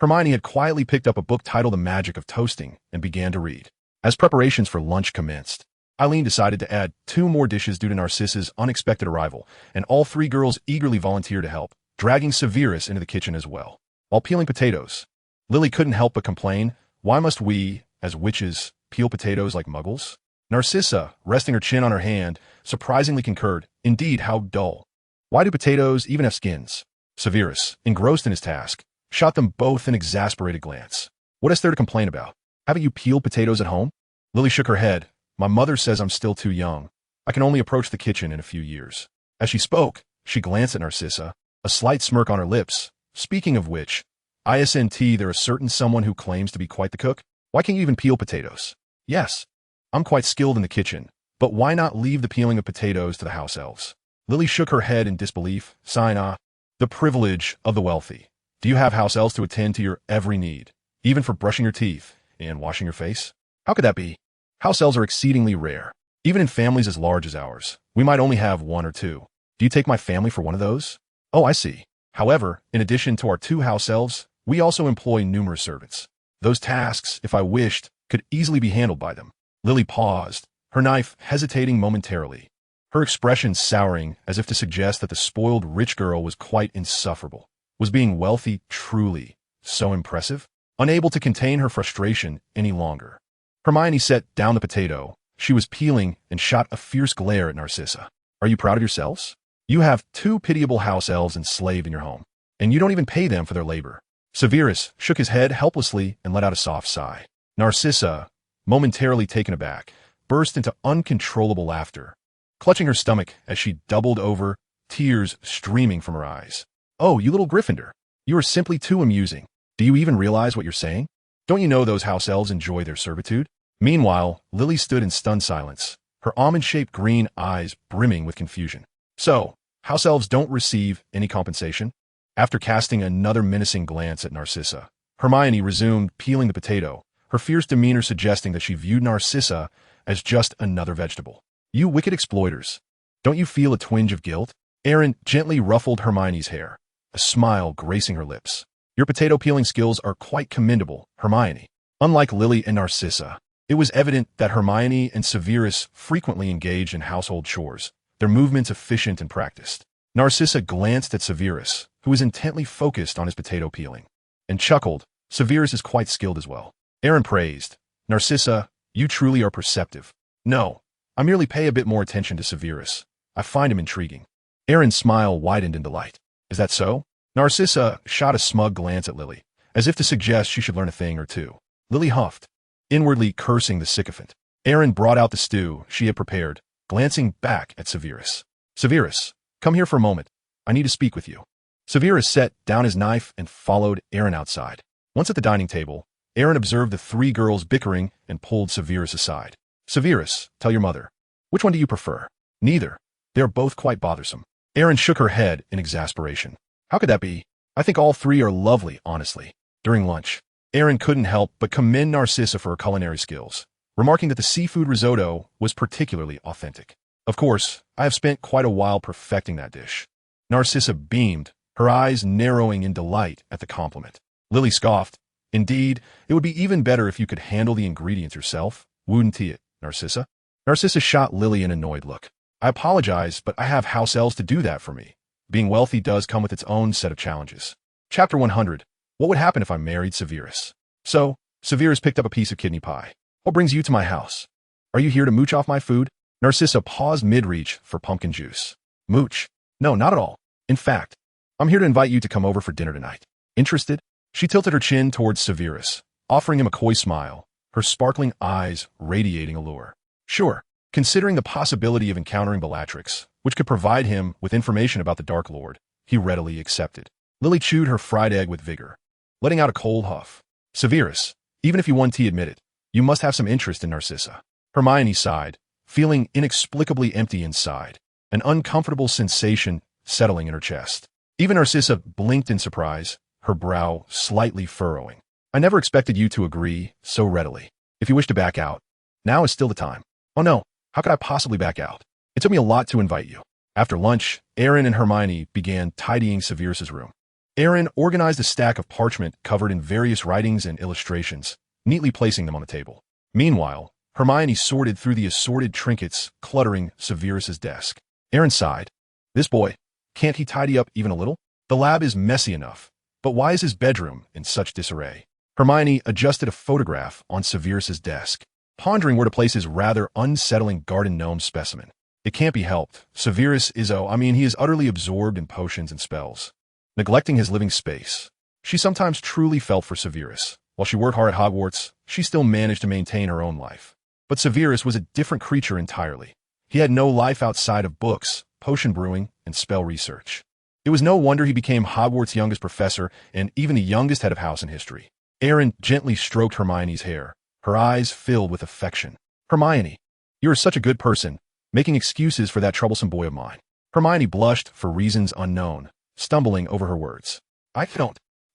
Hermione had quietly picked up a book titled The Magic of Toasting and began to read. As preparations for lunch commenced, Eileen decided to add 2 more dishes due to Narcissa's unexpected arrival, and all 3 girls eagerly volunteered to help, dragging Severus into the kitchen as well. While peeling potatoes, Lily couldn't help but complain, "Why must we, as witches, peel potatoes like muggles?" Narcissa, resting her chin on her hand, surprisingly concurred, "Indeed, how dull. Why do potatoes even have skins?" Severus, engrossed in his task, shot them both an exasperated glance. "What is there to complain about? Haven't you peeled potatoes at home?" Lily shook her head. "My mother says I'm still too young. I can only approach the kitchen in a few years." As she spoke, she glanced at Narcissa, a slight smirk on her lips. "Speaking of which, isn't there a certain someone who claims to be quite the cook? Why can't you even peel potatoes?" "Yes, I'm quite skilled in the kitchen, but why not leave the peeling of potatoes to the house elves?" Lily shook her head in disbelief, sighing, "The privilege of the wealthy. Do you have house elves to attend to your every need, even for brushing your teeth and washing your face?" "How could that be? House elves are exceedingly rare. Even in families as large as ours, we might only have 1 or 2. Do you take my family for one of those?" "Oh, I see. However, in addition to our 2 house elves, we also employ numerous servants. Those tasks, if I wished, could easily be handled by them." Lily paused, her knife hesitating momentarily, her expression souring as if to suggest that the spoiled rich girl was quite insufferable. Was being wealthy truly so impressive? Unable to contain her frustration any longer, Hermione set down the potato she was peeling and shot a fierce glare at Narcissa. "Are you proud of yourselves? You have 2 pitiable house elves enslaved in your home, and you don't even pay them for their labor." Severus shook his head helplessly and let out a soft sigh. Narcissa, momentarily taken aback, burst into uncontrollable laughter, clutching her stomach as she doubled over, tears streaming from her eyes. "Oh, you little Gryffindor, you are simply too amusing. Do you even realize what you're saying? Don't you know those house elves enjoy their servitude?" Meanwhile, Lily stood in stunned silence, her almond-shaped green eyes brimming with confusion. "So, house elves don't receive any compensation?" After casting another menacing glance at Narcissa, Hermione resumed peeling the potato, her fierce demeanor suggesting that she viewed Narcissa as just another vegetable. "You wicked exploiters. Don't you feel a twinge of guilt?" Aaron gently ruffled Hermione's hair, a smile gracing her lips. "Your potato peeling skills are quite commendable, Hermione." Unlike Lily and Narcissa, it was evident that Hermione and Severus frequently engaged in household chores, their movements efficient and practiced. Narcissa glanced at Severus, who was intently focused on his potato peeling, and chuckled. Severus is quite skilled as well. Aaron praised, "Narcissa, you truly are perceptive." "No, I merely pay a bit more attention to Severus. I find him intriguing." Aaron's smile widened in delight. "Is that so?" Narcissa shot a smug glance at Lily, as if to suggest she should learn a thing or two. Lily huffed, inwardly cursing the sycophant. Aaron brought out the stew she had prepared, glancing back at Severus. "Severus, come here for a moment. I need to speak with you." Severus set down his knife and followed Aaron outside. Once at the dining table, Aaron observed the 3 girls bickering and pulled Severus aside. "Severus, tell your mother. Which one do you prefer?" "Neither. They are both quite bothersome." Aaron shook her head in exasperation. "How could that be? I think all 3 are lovely, honestly." During lunch, Aaron couldn't help but commend Narcissa for her culinary skills, remarking that the seafood risotto was particularly authentic. "Of course, I have spent quite a while perfecting that dish." Narcissa beamed, her eyes narrowing in delight at the compliment. Lily scoffed. "Indeed, it would be even better if you could handle the ingredients yourself, wouldn't it, Narcissa?" Narcissa shot Lily an annoyed look. "I apologize, but I have house elves to do that for me. Being wealthy does come with its own set of challenges." Chapter 100. What would happen if I married Severus? So, Severus picked up a piece of kidney pie. "What brings you to my house? Are you here to mooch off my food?" Narcissa paused mid-reach for pumpkin juice. "Mooch? No, not at all. In fact, I'm here to invite you to come over for dinner tonight. Interested?" She tilted her chin towards Severus, offering him a coy smile, her sparkling eyes radiating allure. "Sure." Considering the possibility of encountering Bellatrix, which could provide him with information about the Dark Lord, he readily accepted. Lily chewed her fried egg with vigor, letting out a cold huff. "Severus, even if you won't admit it, you must have some interest in Narcissa." Hermione sighed, feeling inexplicably empty inside, an uncomfortable sensation settling in her chest. Even Narcissa blinked in surprise, her brow slightly furrowing. "I never expected you to agree so readily." If you wish to back out, now is still the time. Oh no, how could I possibly back out? It took me a lot to invite you. After lunch, Aaron and Hermione began tidying Severus's room. Aaron organized a stack of parchment covered in various writings and illustrations, neatly placing them on the table. Meanwhile, Hermione sorted through the assorted trinkets cluttering Severus's desk. Aaron sighed. This boy, can't he tidy up even a little? The lab is messy enough, but why is his bedroom in such disarray? Hermione adjusted a photograph on Severus's desk, pondering where to place his rather unsettling garden gnome specimen. It can't be helped. Severus is he is utterly absorbed in potions and spells, neglecting his living space. She sometimes truly felt for Severus. While she worked hard at Hogwarts, she still managed to maintain her own life. But Severus was a different creature entirely. He had no life outside of books, potion brewing, and spell research. It was no wonder he became Hogwarts' youngest professor and even the youngest head of house in history. Aaron gently stroked Hermione's hair, her eyes filled with affection. Hermione, you are such a good person, making excuses for that troublesome boy of mine. Hermione blushed for reasons unknown, stumbling over her words. I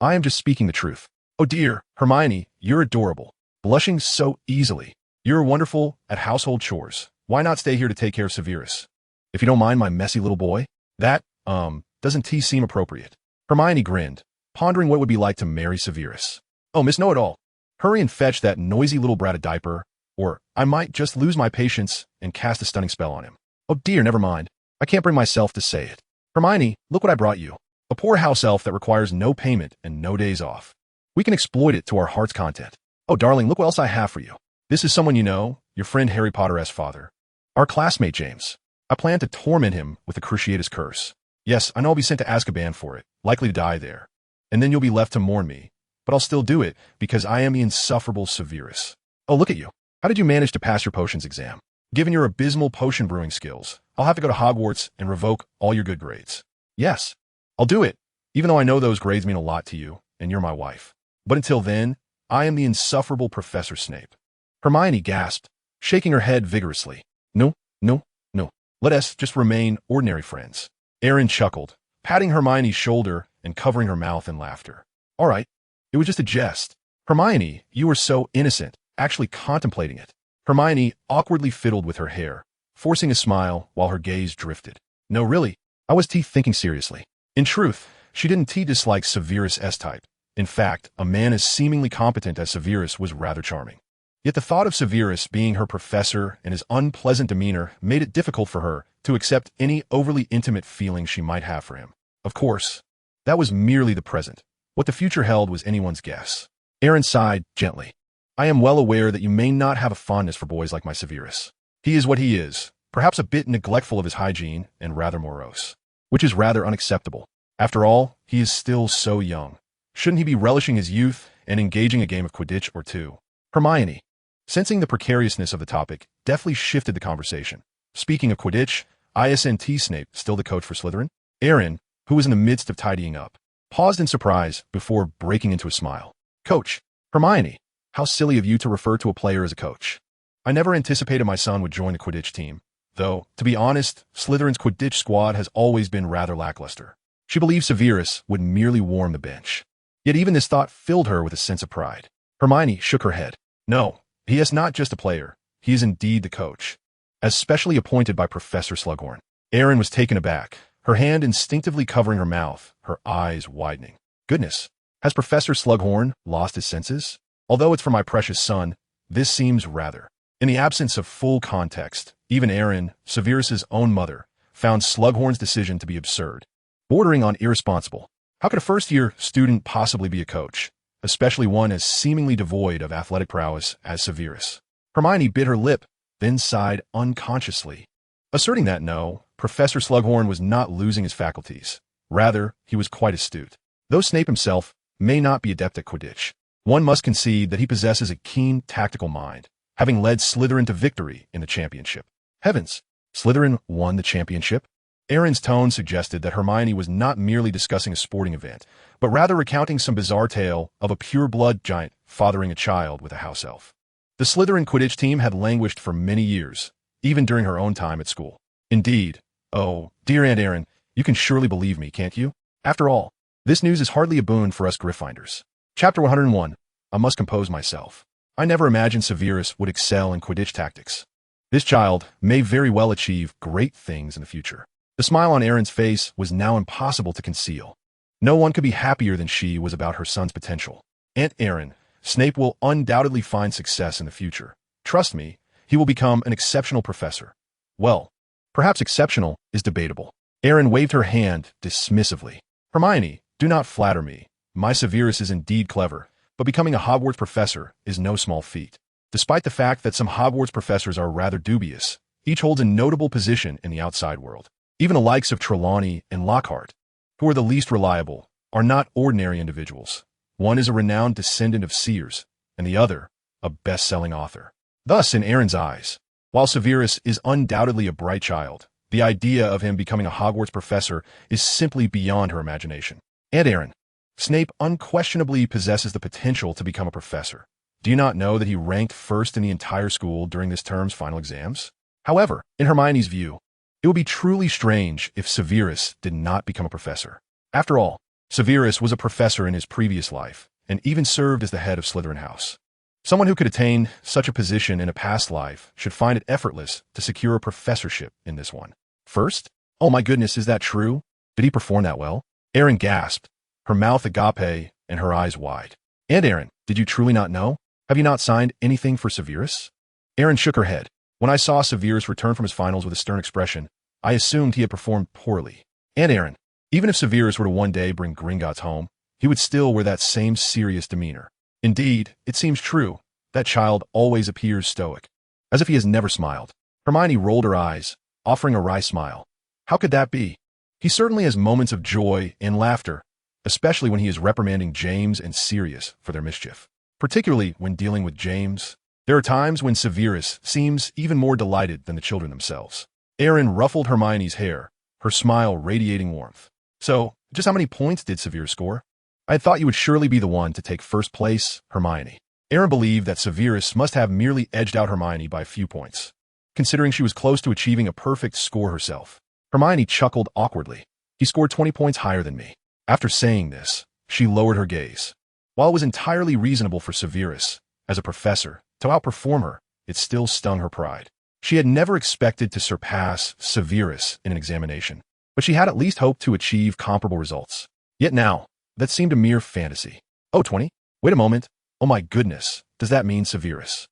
am just speaking the truth. Oh dear, Hermione, you're adorable. Blushing so easily. You're wonderful at household chores. Why not stay here to take care of Severus? If you don't mind my messy little boy? That, doesn't seem appropriate. Hermione grinned, pondering what it would be like to marry Severus. Oh, Miss Know-It-All, hurry and fetch that noisy little brat a diaper, or I might just lose my patience and cast a stunning spell on him. Oh dear, never mind. I can't bring myself to say it. Hermione, look what I brought you. A poor house elf that requires no payment and no days off. We can exploit it to our heart's content. Oh, darling, look what else I have for you. This is someone you know, your friend Harry Potter's father. Our classmate, James. I plan to torment him with the Cruciatus curse. Yes, I know I'll be sent to Azkaban for it, likely to die there. And then you'll be left to mourn me. But I'll still do it, because I am the insufferable Severus. Oh, look at you. How did you manage to pass your potions exam? Given your abysmal potion brewing skills, I'll have to go to Hogwarts and revoke all your good grades. Yes, I'll do it, even though I know those grades mean a lot to you, and you're my wife. But until then, I am the insufferable Professor Snape. Hermione gasped, shaking her head vigorously. No. Let us just remain ordinary friends. Aaron chuckled, patting Hermione's shoulder and covering her mouth in laughter. All right, it was just a jest. Hermione, you were so innocent, actually contemplating it. Hermione awkwardly fiddled with her hair, forcing a smile while her gaze drifted. No, really, I was thinking seriously. In truth, she didn't dislike Severus' S-type. In fact, a man as seemingly competent as Severus was rather charming. Yet the thought of Severus being her professor and his unpleasant demeanor made it difficult for her to accept any overly intimate feeling she might have for him. Of course, that was merely the present. What the future held was anyone's guess. Aaron sighed gently. I am well aware that you may not have a fondness for boys like my Severus. He is what he is, perhaps a bit neglectful of his hygiene and rather morose, which is rather unacceptable. After all, he is still so young. Shouldn't he be relishing his youth and engaging a game of Quidditch or two? Hermione, sensing the precariousness of the topic, deftly shifted the conversation. Speaking of Quidditch, isn't Snape still the coach for Slytherin? Aaron, who was in the midst of tidying up, paused in surprise before breaking into a smile. Coach, Hermione, how silly of you to refer to a player as a coach. I never anticipated my son would join the Quidditch team, though, to be honest, Slytherin's Quidditch squad has always been rather lackluster. She believed Severus would merely warm the bench. Yet even this thought filled her with a sense of pride. Hermione shook her head. No, he is not just a player. He is indeed the coach, as specially appointed by Professor Slughorn. Aaron was taken aback, her hand instinctively covering her mouth, her eyes widening. Goodness, has Professor Slughorn lost his senses? Although it's for my precious son, this seems rather. In the absence of full context, even Aaron, Severus's own mother, found Slughorn's decision to be absurd, bordering on irresponsible. How could a first-year student possibly be a coach, especially one as seemingly devoid of athletic prowess as Severus? Hermione bit her lip, then sighed unconsciously, asserting that no, Professor Slughorn was not losing his faculties. Rather, he was quite astute. Though Snape himself may not be adept at Quidditch, one must concede that he possesses a keen tactical mind, having led Slytherin to victory in the championship. Heavens, Slytherin won the championship? Aaron's tone suggested that Hermione was not merely discussing a sporting event, but rather recounting some bizarre tale of a pure-blood giant fathering a child with a house elf. The Slytherin Quidditch team had languished for many years, even during her own time at school. Indeed. Oh, dear Aunt Aaron, you can surely believe me, can't you? After all, this news is hardly a boon for us Gryffindors. Chapter 101. I must compose myself. I never imagined Severus would excel in Quidditch tactics. This child may very well achieve great things in the future. The smile on Erin's face was now impossible to conceal. No one could be happier than she was about her son's potential. Aunt Erin, Snape will undoubtedly find success in the future. Trust me, he will become an exceptional professor. Well, perhaps exceptional is debatable. Erin waved her hand dismissively. Hermione, do not flatter me. My Severus is indeed clever, but becoming a Hogwarts professor is no small feat. Despite the fact that some Hogwarts professors are rather dubious, each holds a notable position in the outside world. Even the likes of Trelawney and Lockhart, who are the least reliable, are not ordinary individuals. One is a renowned descendant of seers, and the other, a best-selling author. Thus, in Erin's eyes, while Severus is undoubtedly a bright child, the idea of him becoming a Hogwarts professor is simply beyond her imagination. Aunt Erin, Snape unquestionably possesses the potential to become a professor. Do you not know that he ranked first in the entire school during this term's final exams? However, in Hermione's view, it would be truly strange if Severus did not become a professor. After all, Severus was a professor in his previous life, and even served as the head of Slytherin House. Someone who could attain such a position in a past life should find it effortless to secure a professorship in this one. First? Oh my goodness, is that true? Did he perform that well? Erin gasped, her mouth agape and her eyes wide. Aunt Erin, did you truly not know? Have you not signed anything for Severus? Erin shook her head. When I saw Severus return from his finals with a stern expression, I assumed he had performed poorly. Aunt Erin, even if Severus were to one day bring Gringotts home, he would still wear that same serious demeanor. Indeed, it seems true. That child always appears stoic, as if he has never smiled. Hermione rolled her eyes, offering a wry smile. How could that be? He certainly has moments of joy and laughter, especially when he is reprimanding James and Sirius for their mischief. Particularly when dealing with James, there are times when Severus seems even more delighted than the children themselves. Erin ruffled Hermione's hair, her smile radiating warmth. So, just how many points did Severus score? I had thought you would surely be the one to take first place, Hermione. Erin believed that Severus must have merely edged out Hermione by a few points, considering she was close to achieving a perfect score herself. Hermione chuckled awkwardly. He scored 20 points higher than me. After saying this, she lowered her gaze. While it was entirely reasonable for Severus, as a professor, to outperform her, it still stung her pride. She had never expected to surpass Severus in an examination, but she had at least hoped to achieve comparable results. Yet now, that seemed a mere fantasy. Oh, 20? Wait a moment. Oh my goodness, does that mean Severus?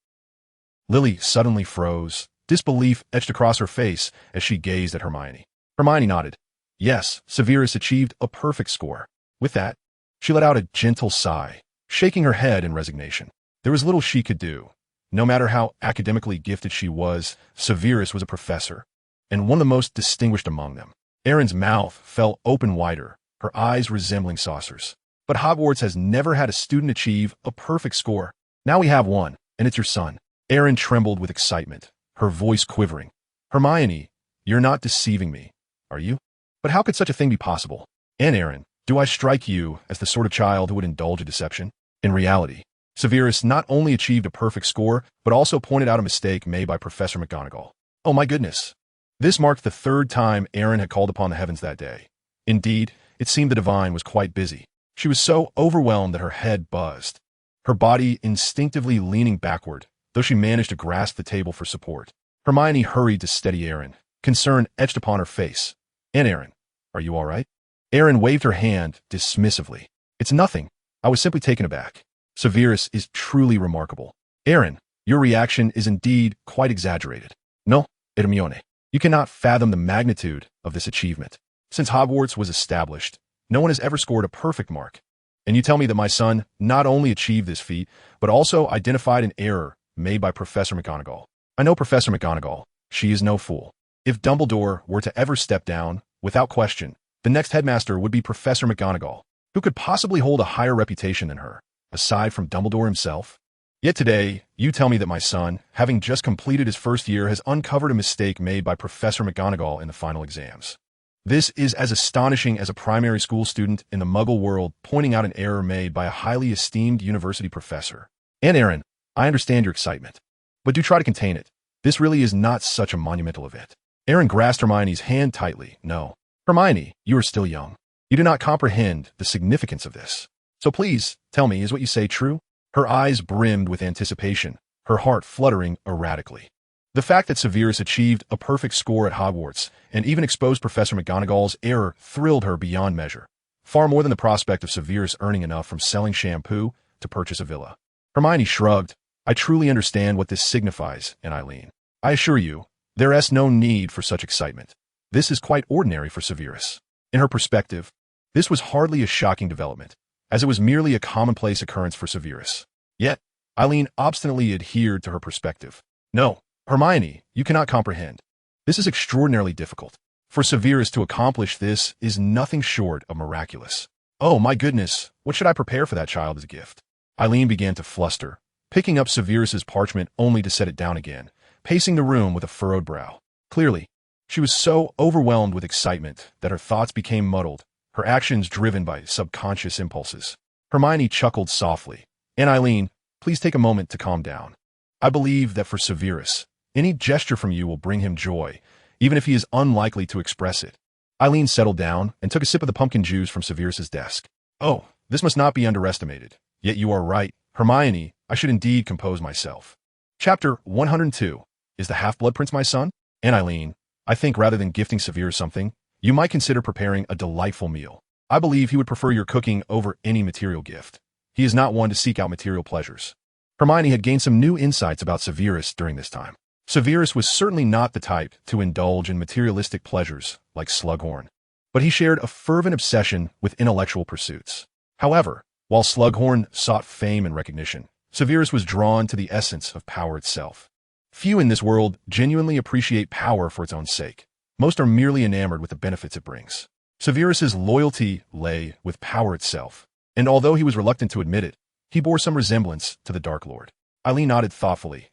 Lily suddenly froze. Disbelief etched across her face as she gazed at Hermione. Hermione nodded. Yes, Severus achieved a perfect score. With that, she let out a gentle sigh, shaking her head in resignation. There was little she could do. No matter how academically gifted she was, Severus was a professor, and one of the most distinguished among them. Erin's mouth fell open wider, her eyes resembling saucers. But Hogwarts has never had a student achieve a perfect score. Now we have one, and it's your son. Erin trembled with excitement, her voice quivering. Hermione, you're not deceiving me, are you? But how could such a thing be possible? Aunt Erin, do I strike you as the sort of child who would indulge a deception? In reality, Severus not only achieved a perfect score, but also pointed out a mistake made by Professor McGonagall. Oh my goodness. This marked the third time Erin had called upon the heavens that day. Indeed, it seemed the divine was quite busy. She was so overwhelmed that her head buzzed, her body instinctively leaning backward, though she managed to grasp the table for support. Hermione hurried to steady Erin, concern etched upon her face. Aunt Erin, are you all right? Erin waved her hand dismissively. It's nothing. I was simply taken aback. Severus is truly remarkable. Erin, your reaction is indeed quite exaggerated. No, Dramione. You cannot fathom the magnitude of this achievement. Since Hogwarts was established, no one has ever scored a perfect mark. And you tell me that my son not only achieved this feat, but also identified an error made by Professor McGonagall. I know Professor McGonagall. She is no fool. If Dumbledore were to ever step down, without question, the next headmaster would be Professor McGonagall. Who could possibly hold a higher reputation than her, aside from Dumbledore himself? Yet today, you tell me that my son, having just completed his first year, has uncovered a mistake made by Professor McGonagall in the final exams. This is as astonishing as a primary school student in the Muggle world pointing out an error made by a highly esteemed university professor. Aunt Erin, I understand your excitement, but do try to contain it. This really is not such a monumental event. Erin grasped Hermione's hand tightly. No. Hermione, you are still young. You do not comprehend the significance of this. So please, tell me, is what you say true? Her eyes brimmed with anticipation, her heart fluttering erratically. The fact that Severus achieved a perfect score at Hogwarts and even exposed Professor McGonagall's error thrilled her beyond measure, far more than the prospect of Severus earning enough from selling shampoo to purchase a villa. Hermione shrugged. I truly understand what this signifies, and Eileen. I assure you, there is no need for such excitement. This is quite ordinary for Severus. In her perspective, this was hardly a shocking development, as it was merely a commonplace occurrence for Severus. Yet, Eileen obstinately adhered to her perspective. No, Hermione, you cannot comprehend. This is extraordinarily difficult. For Severus to accomplish this is nothing short of miraculous. Oh my goodness, what should I prepare for that child as a gift? Eileen began to fluster, picking up Severus's parchment only to set it down again, pacing the room with a furrowed brow. Clearly, she was so overwhelmed with excitement that her thoughts became muddled, her actions driven by subconscious impulses. Hermione chuckled softly. And Eileen, please take a moment to calm down. I believe that for Severus, any gesture from you will bring him joy, even if he is unlikely to express it. Eileen settled down and took a sip of the pumpkin juice from Severus's desk. Oh, this must not be underestimated. Yet you are right, Hermione, I should indeed compose myself. Chapter 102. Is the Half-Blood Prince my son? And Eileen, I think rather than gifting Severus something, you might consider preparing a delightful meal. I believe he would prefer your cooking over any material gift. He is not one to seek out material pleasures. Hermione had gained some new insights about Severus during this time. Severus was certainly not the type to indulge in materialistic pleasures like Slughorn, but he shared a fervent obsession with intellectual pursuits. However, while Slughorn sought fame and recognition, Severus was drawn to the essence of power itself. Few in this world genuinely appreciate power for its own sake. Most are merely enamored with the benefits it brings. Severus's loyalty lay with power itself, and although he was reluctant to admit it, he bore some resemblance to the Dark Lord. Eileen nodded thoughtfully.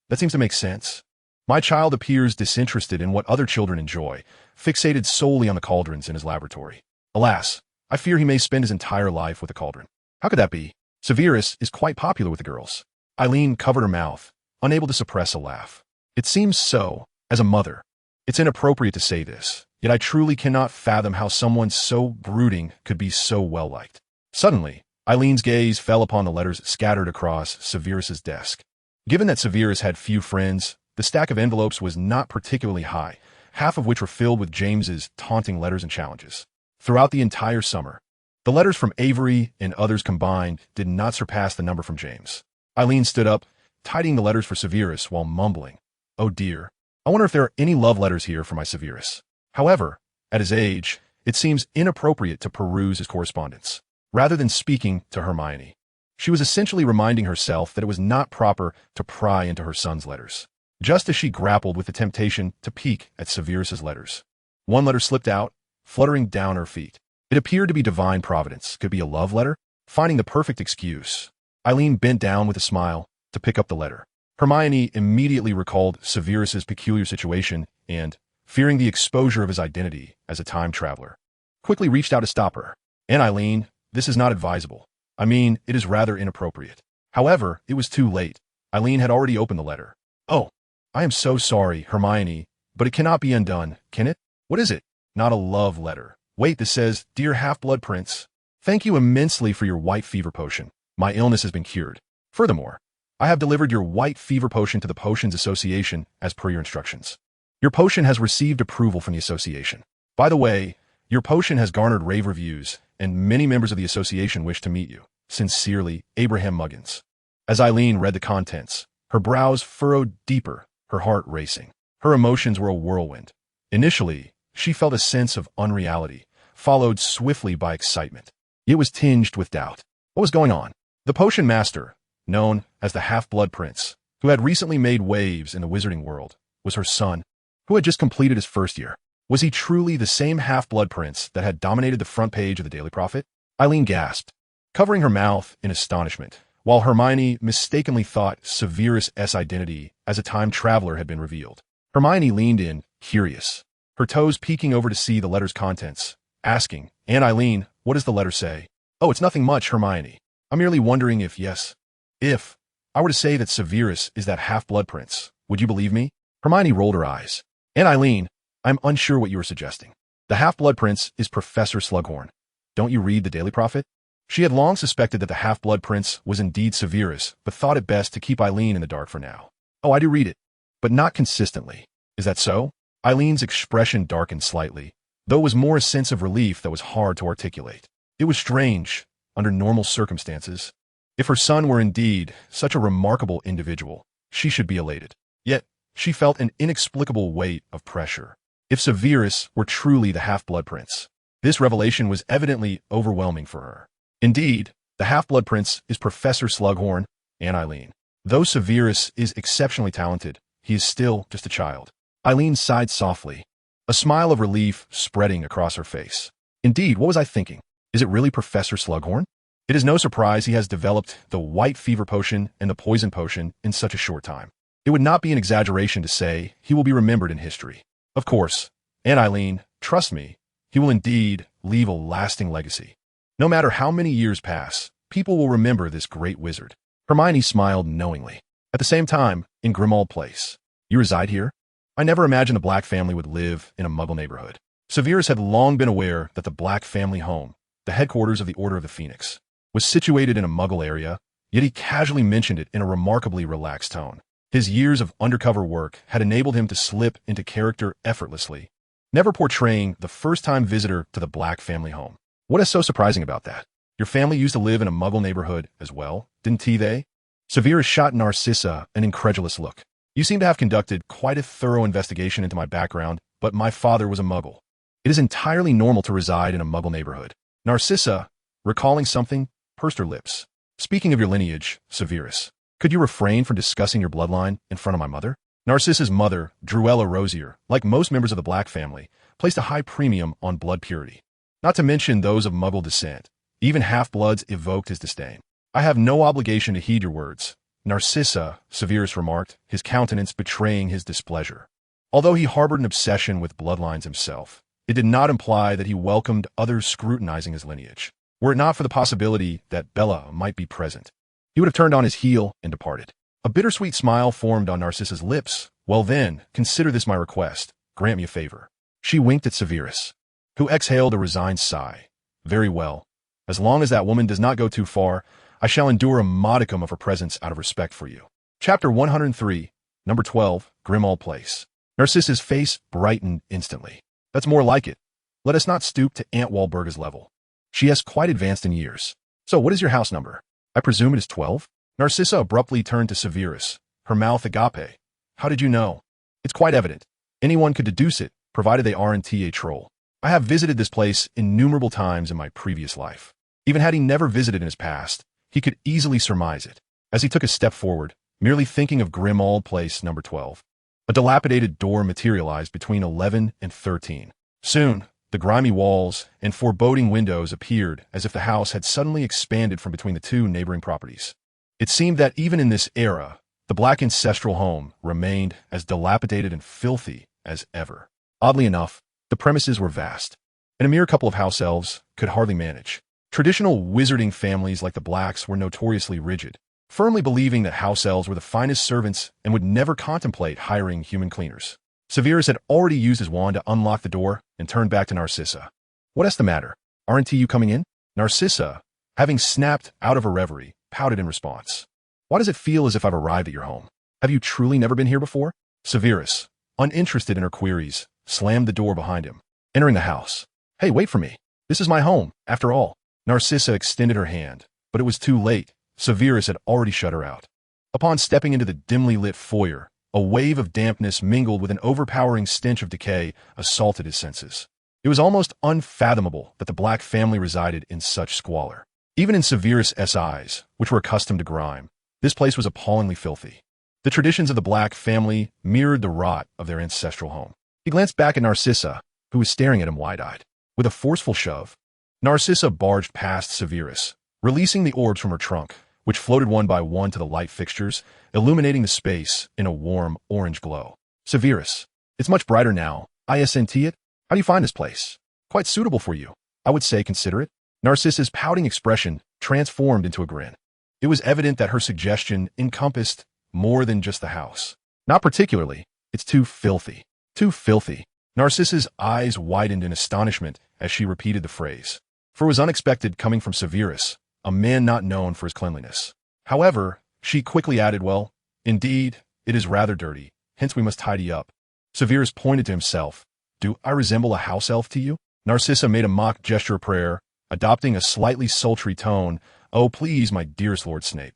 That seems to make sense. My child appears disinterested in what other children enjoy, fixated solely on the cauldrons in his laboratory. Alas, I fear he may spend his entire life with a cauldron. How could that be? Severus is quite popular with the girls. Eileen covered her mouth, unable to suppress a laugh. It seems so, as a mother. It's inappropriate to say this, yet I truly cannot fathom how someone so brooding could be so well-liked. Suddenly, Eileen's gaze fell upon the letters scattered across Severus's desk. Given that Severus had few friends, the stack of envelopes was not particularly high, half of which were filled with James's taunting letters and challenges. Throughout the entire summer, the letters from Avery and others combined did not surpass the number from James. Eileen stood up, tidying the letters for Severus while mumbling, "Oh dear, I wonder if there are any love letters here for my Severus." However, at his age, it seems inappropriate to peruse his correspondence. Rather than speaking to Hermione, she was essentially reminding herself that it was not proper to pry into her son's letters, just as she grappled with the temptation to peek at Severus's letters. One letter slipped out, fluttering down her feet. It appeared to be divine providence. Could be a love letter? Finding the perfect excuse, Eileen bent down with a smile to pick up the letter. Hermione immediately recalled Severus's peculiar situation and, fearing the exposure of his identity as a time traveler, quickly reached out to stop her. And Eileen, this is not advisable. I mean, it is rather inappropriate. However, it was too late. Eileen had already opened the letter. Oh, I am so sorry, Hermione, but it cannot be undone, can it? What is it? Not a love letter. Wait, this says, "Dear Half-Blood Prince, thank you immensely for your white fever potion. My illness has been cured. Furthermore, I have delivered your white fever potion to the Potions Association as per your instructions. Your potion has received approval from the association. By the way, your potion has garnered rave reviews, and many members of the association wish to meet you. Sincerely, Abraham Muggins." As Eileen read the contents, her brows furrowed deeper, her heart racing. Her emotions were a whirlwind. Initially, she felt a sense of unreality, followed swiftly by excitement. It was tinged with doubt. What was going on? The potion master, known as the Half-Blood Prince, who had recently made waves in the Wizarding World, was her son, who had just completed his first year. Was he truly the same Half-Blood Prince that had dominated the front page of the Daily Prophet? Eileen gasped, covering her mouth in astonishment, while Hermione mistakenly thought Severus' identity as a time traveler had been revealed. Hermione leaned in, curious, her toes peeking over to see the letter's contents, asking, "Aunt Eileen, what does the letter say?" "Oh, it's nothing much, Hermione. I'm merely wondering if I were to say that Severus is that Half-Blood Prince, would you believe me?" Hermione rolled her eyes. "Aunt Eileen, I'm unsure what you are suggesting. The Half-Blood Prince is Professor Slughorn. Don't you read the Daily Prophet?" She had long suspected that the half-blood prince was indeed Severus, but thought it best to keep Eileen in the dark for now. Oh, I do read it, but not consistently. Is that so? Eileen's expression darkened slightly, though it was more a sense of relief that was hard to articulate. It was strange, under normal circumstances. If her son were indeed such a remarkable individual, she should be elated. Yet, she felt an inexplicable weight of pressure. If Severus were truly the half-blood prince, this revelation was evidently overwhelming for her. Indeed, the half-blood prince is Professor Slughorn and Eileen. Though Severus is exceptionally talented, he is still just a child. Eileen sighed softly, a smile of relief spreading across her face. Indeed, what was I thinking? Is it really Professor Slughorn? It is no surprise he has developed the white fever potion and the poison potion in such a short time. It would not be an exaggeration to say he will be remembered in history. Of course, and Eileen, trust me, he will indeed leave a lasting legacy. No matter how many years pass, people will remember this great wizard. Hermione smiled knowingly. At the same time, in Grimmauld Place. You reside here? I never imagined the Black family would live in a Muggle neighborhood. Severus had long been aware that the Black family home, the headquarters of the Order of the Phoenix, was situated in a Muggle area, yet he casually mentioned it in a remarkably relaxed tone. His years of undercover work had enabled him to slip into character effortlessly, never portraying the first-time visitor to the Black family home. What is so surprising about that? Your family used to live in a Muggle neighborhood as well, didn't they? Severus shot Narcissa an incredulous look. You seem to have conducted quite a thorough investigation into my background, but my father was a Muggle. It is entirely normal to reside in a Muggle neighborhood. Narcissa, recalling something, pursed her lips. Speaking of your lineage, Severus, could you refrain from discussing your bloodline in front of my mother? Narcissa's mother, Druella Rosier, like most members of the Black family, placed a high premium on blood purity. Not to mention those of Muggle descent. Even half-bloods evoked his disdain. I have no obligation to heed your words, Narcissa, Severus remarked, his countenance betraying his displeasure. Although he harbored an obsession with bloodlines himself, it did not imply that he welcomed others scrutinizing his lineage. Were it not for the possibility that Bella might be present, he would have turned on his heel and departed. A bittersweet smile formed on Narcissa's lips. Well then, consider this my request. Grant me a favor. She winked at Severus, who exhaled a resigned sigh. Very well. As long as that woman does not go too far, I shall endure a modicum of her presence out of respect for you. Chapter 103, Number 12, Grimmauld Place. Narcissa's face brightened instantly. That's more like it. Let us not stoop to Aunt Walburga's level. She is quite advanced in years. So what is your house number? I presume it is 12? Narcissa abruptly turned to Severus, her mouth agape. How did you know? It's quite evident. Anyone could deduce it, provided they aren't a troll. I have visited this place innumerable times in my previous life. Even had he never visited in his past, he could easily surmise it. As he took a step forward, merely thinking of Grimmauld Place number 12, a dilapidated door materialized between 11 and 13. Soon, the grimy walls and foreboding windows appeared as if the house had suddenly expanded from between the two neighboring properties. It seemed that even in this era, the Black ancestral home remained as dilapidated and filthy as ever. Oddly enough, the premises were vast, and a mere couple of house elves could hardly manage. Traditional wizarding families like the Blacks were notoriously rigid, firmly believing that house elves were the finest servants and would never contemplate hiring human cleaners. Severus had already used his wand to unlock the door and turned back to Narcissa. What's the matter? Aren't you coming in? Narcissa, having snapped out of her reverie, pouted in response. Why does it feel as if I've arrived at your home? Have you truly never been here before? Severus, uninterested in her queries, slammed the door behind him, entering the house. Hey, wait for me. This is my home, after all. Narcissa extended her hand, but it was too late. Severus had already shut her out. Upon stepping into the dimly lit foyer, a wave of dampness mingled with an overpowering stench of decay assaulted his senses. It was almost unfathomable that the Black family resided in such squalor. Even in Severus' eyes, which were accustomed to grime, this place was appallingly filthy. The traditions of the Black family mirrored the rot of their ancestral home. He glanced back at Narcissa, who was staring at him wide-eyed. With a forceful shove, Narcissa barged past Severus, releasing the orbs from her trunk, which floated one by one to the light fixtures, illuminating the space in a warm orange glow. Severus, it's much brighter now. Isn't it? How do you find this place? Quite suitable for you. I would say consider it. Narcissa's pouting expression transformed into a grin. It was evident that her suggestion encompassed more than just the house. Not particularly. It's too filthy. Too filthy. Narcissa's eyes widened in astonishment as she repeated the phrase. for it was unexpected coming from Severus, a man not known for his cleanliness. However, she quickly added, well, indeed, it is rather dirty, hence we must tidy up. Severus pointed to himself. Do I resemble a house elf to you? Narcissa made a mock gesture of prayer, adopting a slightly sultry tone. Oh, please, my dearest Lord Snape.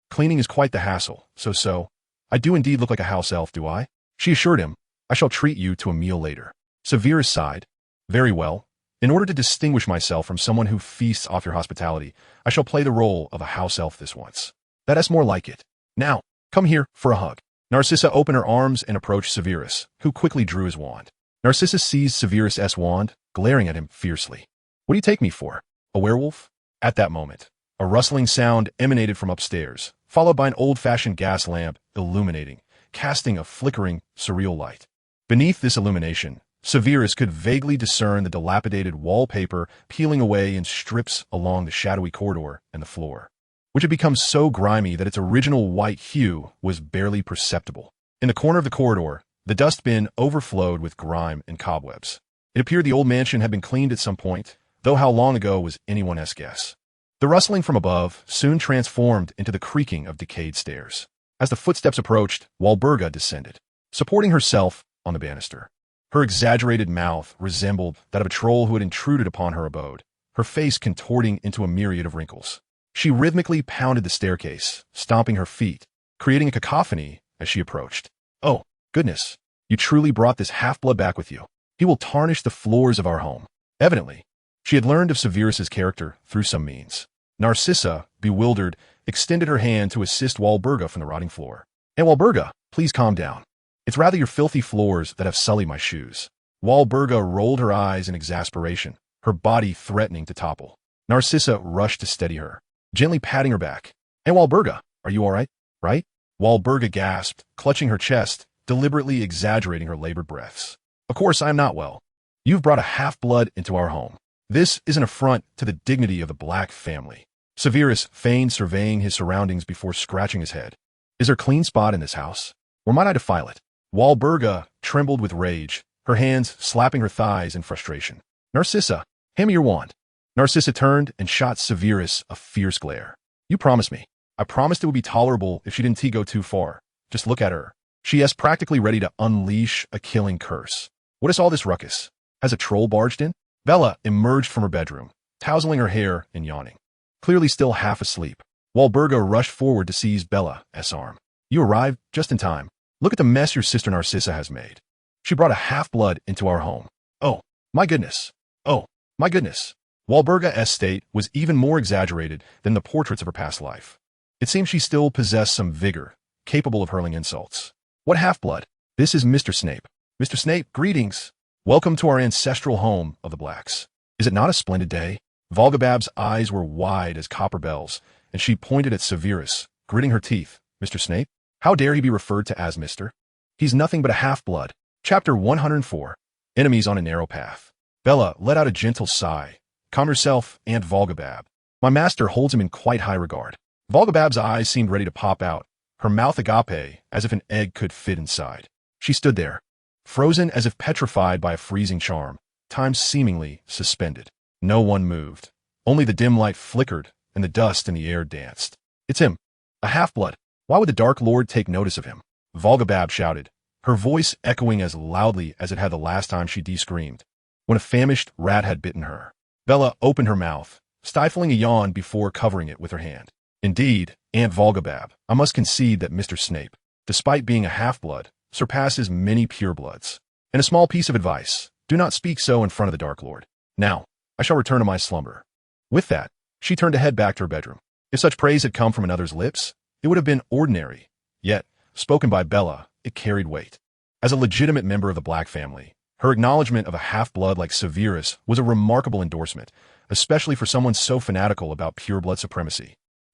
Cleaning is quite the hassle, so. I do indeed look like a house elf, do I? She assured him, I shall treat you to a meal later. Severus sighed. Very well. In order to distinguish myself from someone who feasts off your hospitality, I shall play the role of a house elf this once. That's more like it. Now, come here for a hug. Narcissa opened her arms and approached Severus, who quickly drew his wand. Narcissa seized Severus' wand, glaring at him fiercely. What do you take me for? A werewolf? At that moment, a rustling sound emanated from upstairs, followed by an old-fashioned gas lamp illuminating, casting a flickering, surreal light. Beneath this illumination, Severus could vaguely discern the dilapidated wallpaper peeling away in strips along the shadowy corridor and the floor, which had become so grimy that its original white hue was barely perceptible. In the corner of the corridor, the dustbin overflowed with grime and cobwebs. It appeared the old mansion had been cleaned at some point, though how long ago was anyone's guess. The rustling from above soon transformed into the creaking of decayed stairs. As the footsteps approached, Walburga descended, supporting herself on the banister. Her exaggerated mouth resembled that of a troll who had intruded upon her abode, her face contorting into a myriad of wrinkles. She rhythmically pounded the staircase, stomping her feet, creating a cacophony as she approached. Oh, goodness, you truly brought this half-blood back with you. He will tarnish the floors of our home. Evidently, she had learned of Severus's character through some means. Narcissa, bewildered, extended her hand to assist Walburga from the rotting floor. And Walburga, please calm down. It's rather your filthy floors that have sullied my shoes. Walburga rolled her eyes in exasperation, her body threatening to topple. Narcissa rushed to steady her, gently patting her back. And Walburga, are you all right? Right? Walburga gasped, clutching her chest, deliberately exaggerating her labored breaths. Of course I am not well. You've brought a half-blood into our home. This is an affront to the dignity of the Black family. Severus feigned surveying his surroundings before scratching his head. Is there a clean spot in this house? Or might I defile it? Walburga trembled with rage, her hands slapping her thighs in frustration. Narcissa, hand me your wand. Narcissa turned and shot Severus a fierce glare. You promised me. I promised it would be tolerable if she didn't go too far. Just look at her. She is practically ready to unleash a killing curse. What is all this ruckus? Has a troll barged in? Bella emerged from her bedroom, tousling her hair and yawning. Clearly still half asleep, Walburga rushed forward to seize Bella's arm. You arrived just in time. Look at the mess your sister Narcissa has made. She brought a half-blood into our home. Oh, my goodness. Oh, my goodness. Walburga's state was even more exaggerated than the portraits of her past life. It seemed she still possessed some vigor, capable of hurling insults. What half-blood? This is Mr. Snape. Mr. Snape, greetings. Welcome to our ancestral home of the Blacks. Is it not a splendid day? Volgabab's eyes were wide as copper bells, and she pointed at Severus, gritting her teeth. Mr. Snape? How dare he be referred to as Mr.? He's nothing but a half-blood. Chapter 104. Enemies on a Narrow Path. Bella let out a gentle sigh. Calm yourself, Aunt Volgabab. My master holds him in quite high regard. Volgabab's eyes seemed ready to pop out, her mouth agape as if an egg could fit inside. She stood there, frozen as if petrified by a freezing charm, time seemingly suspended. No one moved. Only the dim light flickered, and the dust in the air danced. It's him. A half-blood. Why would the Dark Lord take notice of him? Volgabab shouted, her voice echoing as loudly as it had the last time she de-screamed, when a famished rat had bitten her. Bella opened her mouth, stifling a yawn before covering it with her hand. Indeed, Aunt Volgabab, I must concede that Mr. Snape, despite being a half-blood, surpasses many purebloods. And a small piece of advice, do not speak so in front of the Dark Lord. Now, I shall return to my slumber. With that, she turned to head back to her bedroom. If such praise had come from another's lips, it would have been ordinary. Yet, spoken by Bella, it carried weight. As a legitimate member of the Black family, her acknowledgement of a half-blood like Severus was a remarkable endorsement, especially for someone so fanatical about pure-blood supremacy.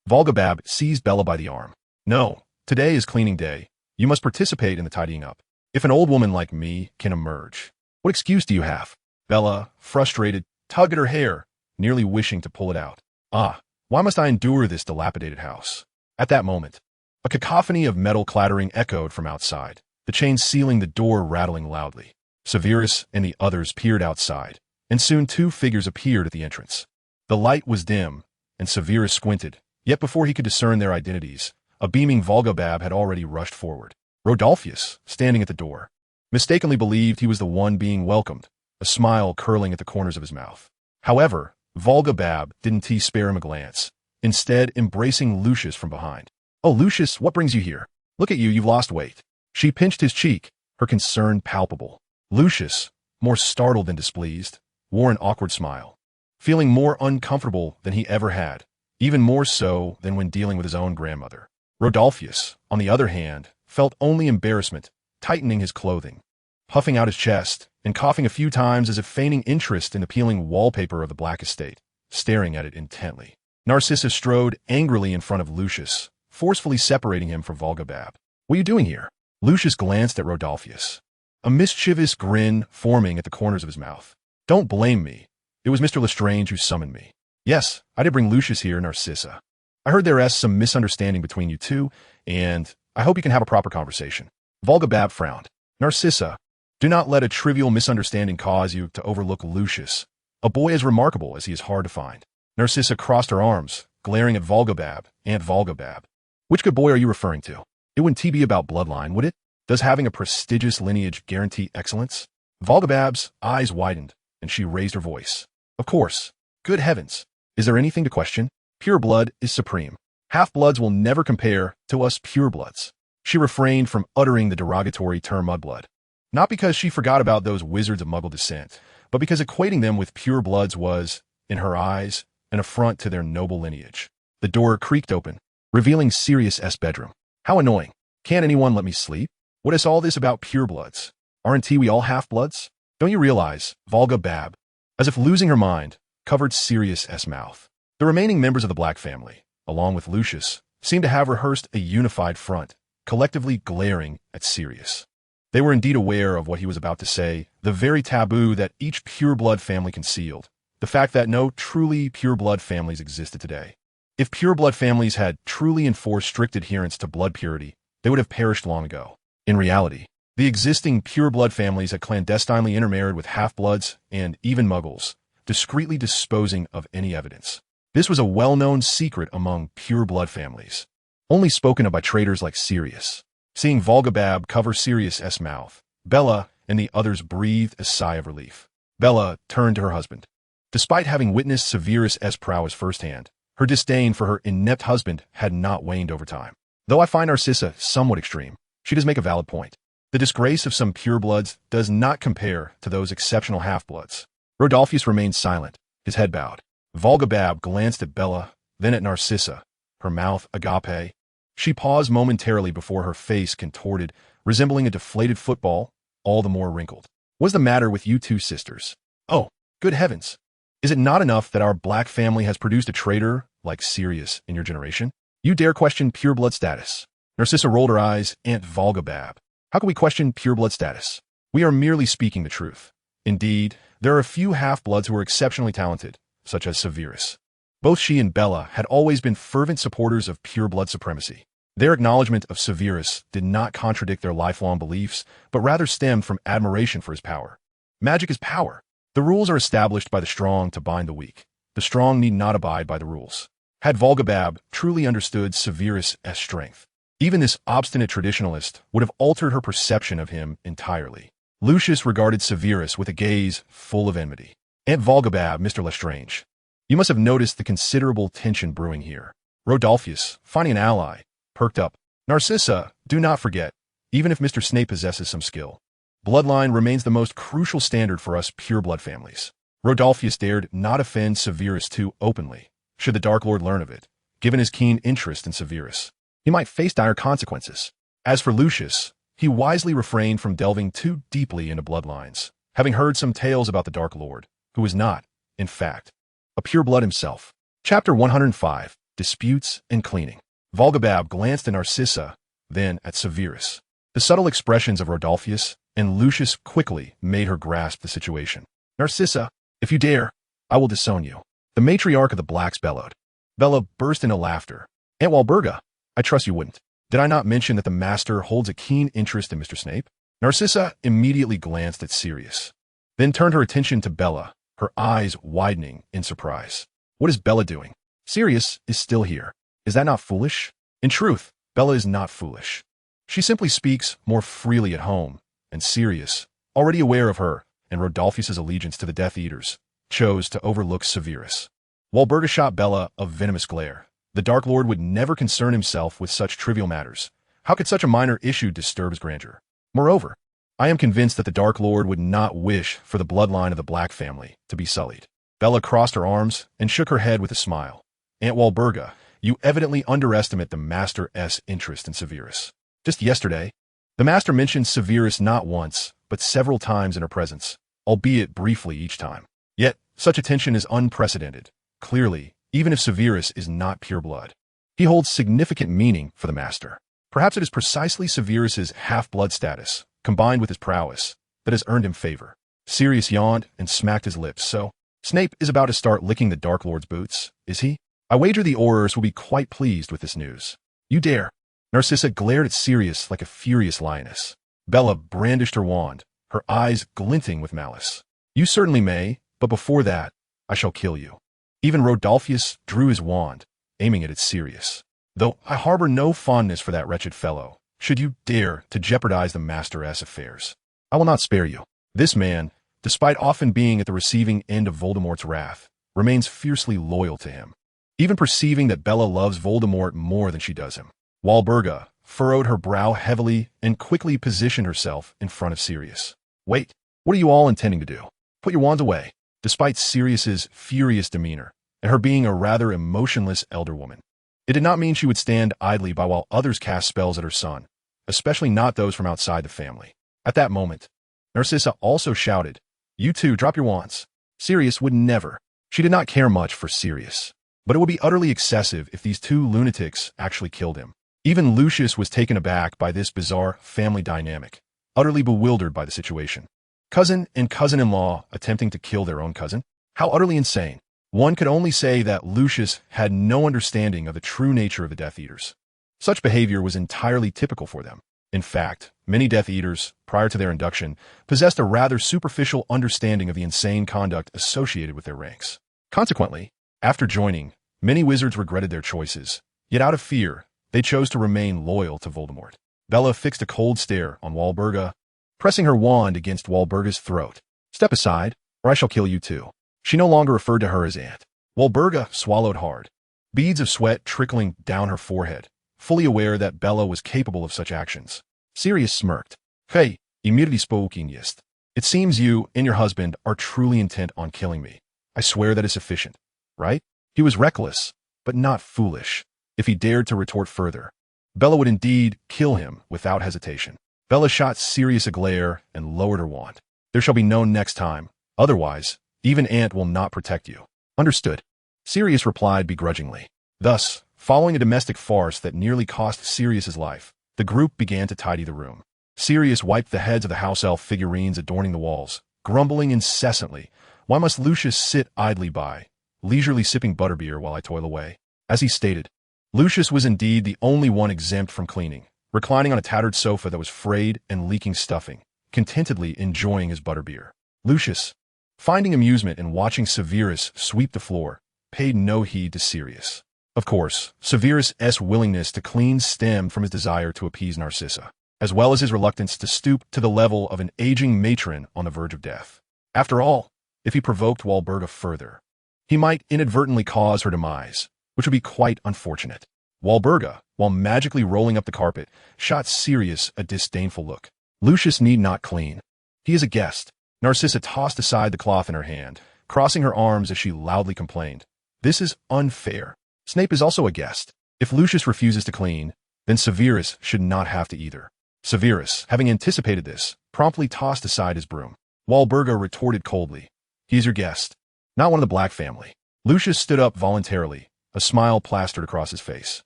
Volgabab seized Bella by the arm. No, today is cleaning day. You must participate in the tidying up. If an old woman like me can emerge, what excuse do you have? Bella, frustrated, tugged at her hair, nearly wishing to pull it out. Ah, why must I endure this dilapidated house? At that moment, a cacophony of metal clattering echoed from outside, the chain sealing the door rattling loudly. Severus and the others peered outside, and soon two figures appeared at the entrance. The light was dim, and Severus squinted, yet before he could discern their identities, a beaming Volgobab had already rushed forward. Rodolphus, standing at the door, mistakenly believed he was the one being welcomed, a smile curling at the corners of his mouth. However, Volgobab didn't spare him a glance, instead embracing Lucius from behind. "Oh, Lucius, what brings you here? Look at you, you've lost weight." She pinched his cheek, her concern palpable. Lucius, more startled than displeased, wore an awkward smile, feeling more uncomfortable than he ever had, even more so than when dealing with his own grandmother. Rodolphus, on the other hand, felt only embarrassment, tightening his clothing, puffing out his chest, and coughing a few times as if feigning interest in the peeling wallpaper of the Black Estate, staring at it intently. Narcissa strode angrily in front of Lucius, forcefully separating him from Volgobab. "What are you doing here?" Lucius glanced at Rodolphus, a mischievous grin forming at the corners of his mouth. "Don't blame me. It was Mr. Lestrange who summoned me." "Yes, I did bring Lucius here, Narcissa. I heard there's some misunderstanding between you two, and I hope you can have a proper conversation." Volgobab frowned. "Narcissa, do not let a trivial misunderstanding cause you to overlook Lucius, a boy as remarkable as he is hard to find." Narcissa crossed her arms, glaring at Volgobab. "Aunt Volgobab, which good boy are you referring to? It wouldn't be about bloodline, would it? Does having a prestigious lineage guarantee excellence?" Volgobab's eyes widened, and she raised her voice. "Of course. Good heavens. Is there anything to question? Pure blood is supreme. Half-bloods will never compare to us purebloods." She refrained from uttering the derogatory term mudblood, not because she forgot about those wizards of Muggle descent, but because equating them with purebloods was, in her eyes, an affront to their noble lineage. The door creaked open, revealing Sirius's bedroom. "How annoying. Can't anyone let me sleep? What is all this about purebloods? Aren't we all half-bloods? Don't you realize?" Volgobab, as if losing her mind, covered Sirius's mouth. The remaining members of the Black family, along with Lucius, seemed to have rehearsed a unified front, collectively glaring at Sirius. They were indeed aware of what he was about to say, the very taboo that each pureblood family concealed, the fact that no truly pureblood families existed today. If pureblood families had truly enforced strict adherence to blood purity, they would have perished long ago. In reality, the existing pureblood families had clandestinely intermarried with half-bloods and even Muggles, discreetly disposing of any evidence. This was a well-known secret among pureblood families, only spoken of by traitors like Sirius. Seeing Volgobab cover Sirius's mouth, Bella and the others breathed a sigh of relief. Bella turned to her husband. Despite having witnessed Severus's prowess firsthand, her disdain for her inept husband had not waned over time. "Though I find Narcissa somewhat extreme, she does make a valid point. The disgrace of some purebloods does not compare to those exceptional half-bloods." Rodolphus remained silent, his head bowed. Volgobab glanced at Bella, then at Narcissa, her mouth agape. She paused momentarily before her face contorted, resembling a deflated football, all the more wrinkled. "What's the matter with you two sisters? Oh, good heavens. Is it not enough that our Black family has produced a traitor like Sirius in your generation? You dare question pureblood status?" Narcissa rolled her eyes. "Aunt Volgobab, how can we question pureblood status? We are merely speaking the truth. Indeed, there are a few half-bloods who are exceptionally talented, such as Severus." Both she and Bella had always been fervent supporters of pureblood supremacy. Their acknowledgement of Severus did not contradict their lifelong beliefs, but rather stemmed from admiration for his power. Magic is power. The rules are established by the strong to bind the weak. The strong need not abide by the rules. Had Volgobab truly understood Severus' strength, even this obstinate traditionalist would have altered her perception of him entirely. Lucius regarded Severus with a gaze full of enmity. "Aunt Volgobab, Mr. Lestrange, you must have noticed the considerable tension brewing here." Rodolphus, finding an ally, perked up. "Narcissa, do not forget, even if Mr. Snape possesses some skill, bloodline remains the most crucial standard for us pureblood families." Rodolphus dared not offend Severus too openly. Should the Dark Lord learn of it, given his keen interest in Severus, he might face dire consequences. As for Lucius, he wisely refrained from delving too deeply into bloodlines, having heard some tales about the Dark Lord, who was not, in fact, a pureblood himself. Chapter 105, Disputes and Cleaning. Volgobab glanced at Narcissa, then at Severus. The subtle expressions of Rodolphus and Lucius quickly made her grasp the situation. "Narcissa, if you dare, I will disown you." The matriarch of the Blacks bellowed. Bella burst into laughter. "Aunt Walburga, I trust you wouldn't. Did I not mention that the Master holds a keen interest in Mr. Snape?" Narcissa immediately glanced at Sirius, then turned her attention to Bella, her eyes widening in surprise. What is Bella doing? Sirius is still here. Is that not foolish? In truth, Bella is not foolish. She simply speaks more freely at home, and Sirius, already aware of her and Rodolphus's allegiance to the Death Eaters, chose to overlook Severus. Walburga shot Bella a venomous glare. The Dark Lord would never concern himself with such trivial matters. How could such a minor issue disturb his grandeur? Moreover, I am convinced that the Dark Lord would not wish for the bloodline of the Black family to be sullied. Bella crossed her arms and shook her head with a smile. Aunt Walburga, you evidently underestimate the Master's interest in Severus. Just yesterday, the Master mentioned Severus not once, but several times in her presence, albeit briefly each time. Yet, such attention is unprecedented. Clearly, even if Severus is not pure blood, he holds significant meaning for the Master. Perhaps it is precisely Severus's half-blood status, combined with his prowess, that has earned him favor. Sirius yawned and smacked his lips. So, Snape is about to start licking the Dark Lord's boots, is he? I wager the Aurors will be quite pleased with this news. You dare. Narcissa glared at Sirius like a furious lioness. Bella brandished her wand, her eyes glinting with malice. You certainly may, but before that, I shall kill you. Even Rodolphus drew his wand, aiming it at Sirius. Though I harbor no fondness for that wretched fellow, should you dare to jeopardize the Master's affairs, I will not spare you. This man, despite often being at the receiving end of Voldemort's wrath, remains fiercely loyal to him, even perceiving that Bella loves Voldemort more than she does him. Walburga furrowed her brow heavily and quickly positioned herself in front of Sirius. Wait, what are you all intending to do? Put your wands away. Despite Sirius's furious demeanor, and her being a rather emotionless elder woman, it did not mean she would stand idly by while others cast spells at her son, especially not those from outside the family. At that moment, Narcissa also shouted, You two, drop your wands. Sirius would never. She did not care much for Sirius, but it would be utterly excessive if these two lunatics actually killed him. Even Lucius was taken aback by this bizarre family dynamic, utterly bewildered by the situation. Cousin and cousin-in-law attempting to kill their own cousin? How utterly insane. One could only say that Lucius had no understanding of the true nature of the Death Eaters. Such behavior was entirely typical for them. In fact, many Death Eaters, prior to their induction, possessed a rather superficial understanding of the insane conduct associated with their ranks. Consequently, after joining, many wizards regretted their choices, yet out of fear, they chose to remain loyal to Voldemort. Bella fixed a cold stare on Walburga, pressing her wand against Walburga's throat. Step aside, or I shall kill you too. She no longer referred to her as Aunt. Walburga swallowed hard, beads of sweat trickling down her forehead, fully aware that Bella was capable of such actions. Sirius smirked. Hey, immediately spoken jest. It seems you and your husband are truly intent on killing me. I swear that is sufficient, right? He was reckless, but not foolish. If he dared to retort further, Bella would indeed kill him without hesitation. Bella shot Sirius a glare and lowered her wand. There shall be no next time. Otherwise, even Aunt will not protect you. Understood. Sirius replied begrudgingly. Thus, following a domestic farce that nearly cost Sirius's life, the group began to tidy the room. Sirius wiped the heads of the house elf figurines adorning the walls, grumbling incessantly. Why must Lucius sit idly by, leisurely sipping butterbeer while I toil away? As he stated, Lucius was indeed the only one exempt from cleaning, reclining on a tattered sofa that was frayed and leaking stuffing, contentedly enjoying his butterbeer. Lucius, finding amusement in watching Severus sweep the floor, paid no heed to Sirius. Of course, Severus's willingness to clean stemmed from his desire to appease Narcissa, as well as his reluctance to stoop to the level of an aging matron on the verge of death. After all, if he provoked Walburga further, he might inadvertently cause her demise, which would be quite unfortunate. Walburga, while magically rolling up the carpet, shot Sirius a disdainful look. Lucius need not clean. He is a guest. Narcissa tossed aside the cloth in her hand, crossing her arms as she loudly complained. This is unfair. Snape is also a guest. If Lucius refuses to clean, then Severus should not have to either. Severus, having anticipated this, promptly tossed aside his broom. Walburga retorted coldly. He is your guest, not one of the Black family. Lucius stood up voluntarily, a smile plastered across his face.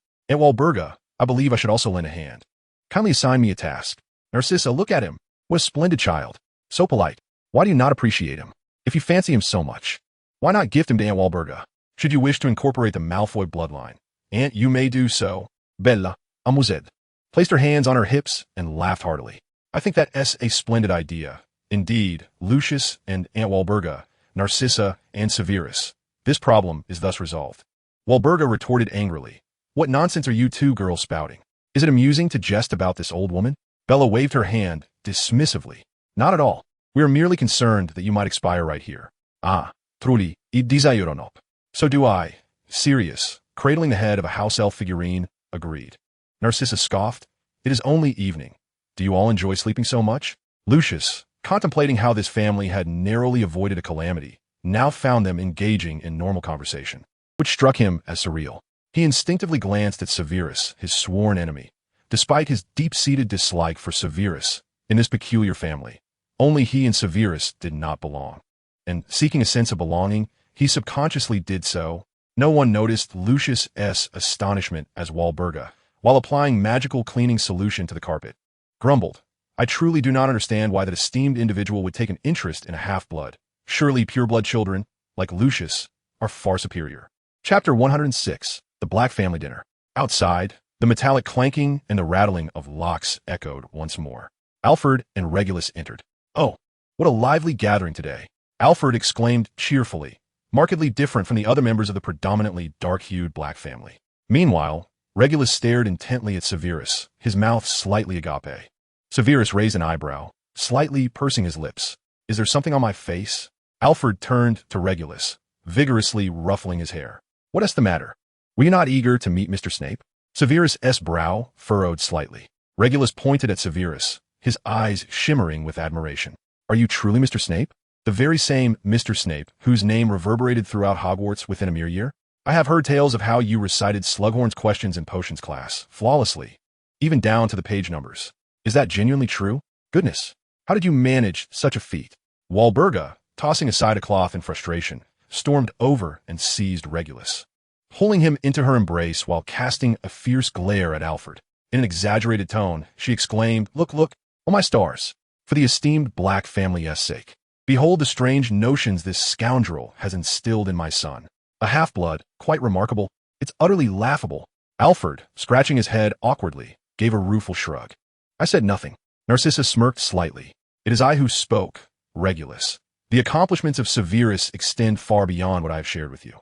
Aunt Walburga, I believe I should also lend a hand. Kindly assign me a task. Narcissa, look at him. What a splendid child. So polite. Why do you not appreciate him? If you fancy him so much, why not gift him to Aunt Walburga? Should you wish to incorporate the Malfoy bloodline, Aunt, you may do so. Bella, amused, placed her hands on her hips and laughed heartily. I think that's a splendid idea. Indeed, Lucius and Aunt Walburga, Narcissa and Severus. This problem is thus resolved. Walburga retorted angrily. What nonsense are you two girls spouting? Is it amusing to jest about this old woman? Bella waved her hand dismissively. Not at all. We are merely concerned that you might expire right here. Ah, truly, I desaironop. So do I. Sirius, cradling the head of a house elf figurine, agreed. Narcissa scoffed. It is only evening. Do you all enjoy sleeping so much? Lucius, contemplating how this family had narrowly avoided a calamity, now found them engaging in normal conversation, which struck him as surreal. He instinctively glanced at Severus, his sworn enemy. Despite his deep-seated dislike for Severus in this peculiar family, only he and Severus did not belong. And, seeking a sense of belonging, he subconsciously did so. No one noticed Lucius's astonishment as Walburga, while applying magical cleaning solution to the carpet, grumbled, I truly do not understand why that esteemed individual would take an interest in a half-blood. Surely pureblood children, like Lucius, are far superior. Chapter 106, The Black Family Dinner. Outside, the metallic clanking and the rattling of locks echoed once more. Alfred and Regulus entered. Oh, what a lively gathering today, Alfred exclaimed cheerfully, markedly different from the other members of the predominantly dark-hued black family. Meanwhile, Regulus stared intently at Severus, his mouth slightly agape. Severus raised an eyebrow, slightly pursing his lips. Is there something on my face? Alfred turned to Regulus, vigorously ruffling his hair. What is the matter? Were you not eager to meet Mr. Snape? Severus's brow furrowed slightly. Regulus pointed at Severus, his eyes shimmering with admiration. Are you truly Mr. Snape? The very same Mr. Snape whose name reverberated throughout Hogwarts within a mere year? I have heard tales of how you recited Slughorn's questions in potions class, flawlessly, even down to the page numbers. Is that genuinely true? Goodness, how did you manage such a feat? Walburga, tossing aside a cloth in frustration, stormed over and seized Regulus, pulling him into her embrace while casting a fierce glare at Alfred. In an exaggerated tone, she exclaimed, Look, oh my stars, for the esteemed black family's sake. Behold the strange notions this scoundrel has instilled in my son. A half-blood, quite remarkable. It's utterly laughable. Alfred, scratching his head awkwardly, gave a rueful shrug. I said nothing. Narcissa smirked slightly. It is I who spoke, Regulus. The accomplishments of Severus extend far beyond what I have shared with you.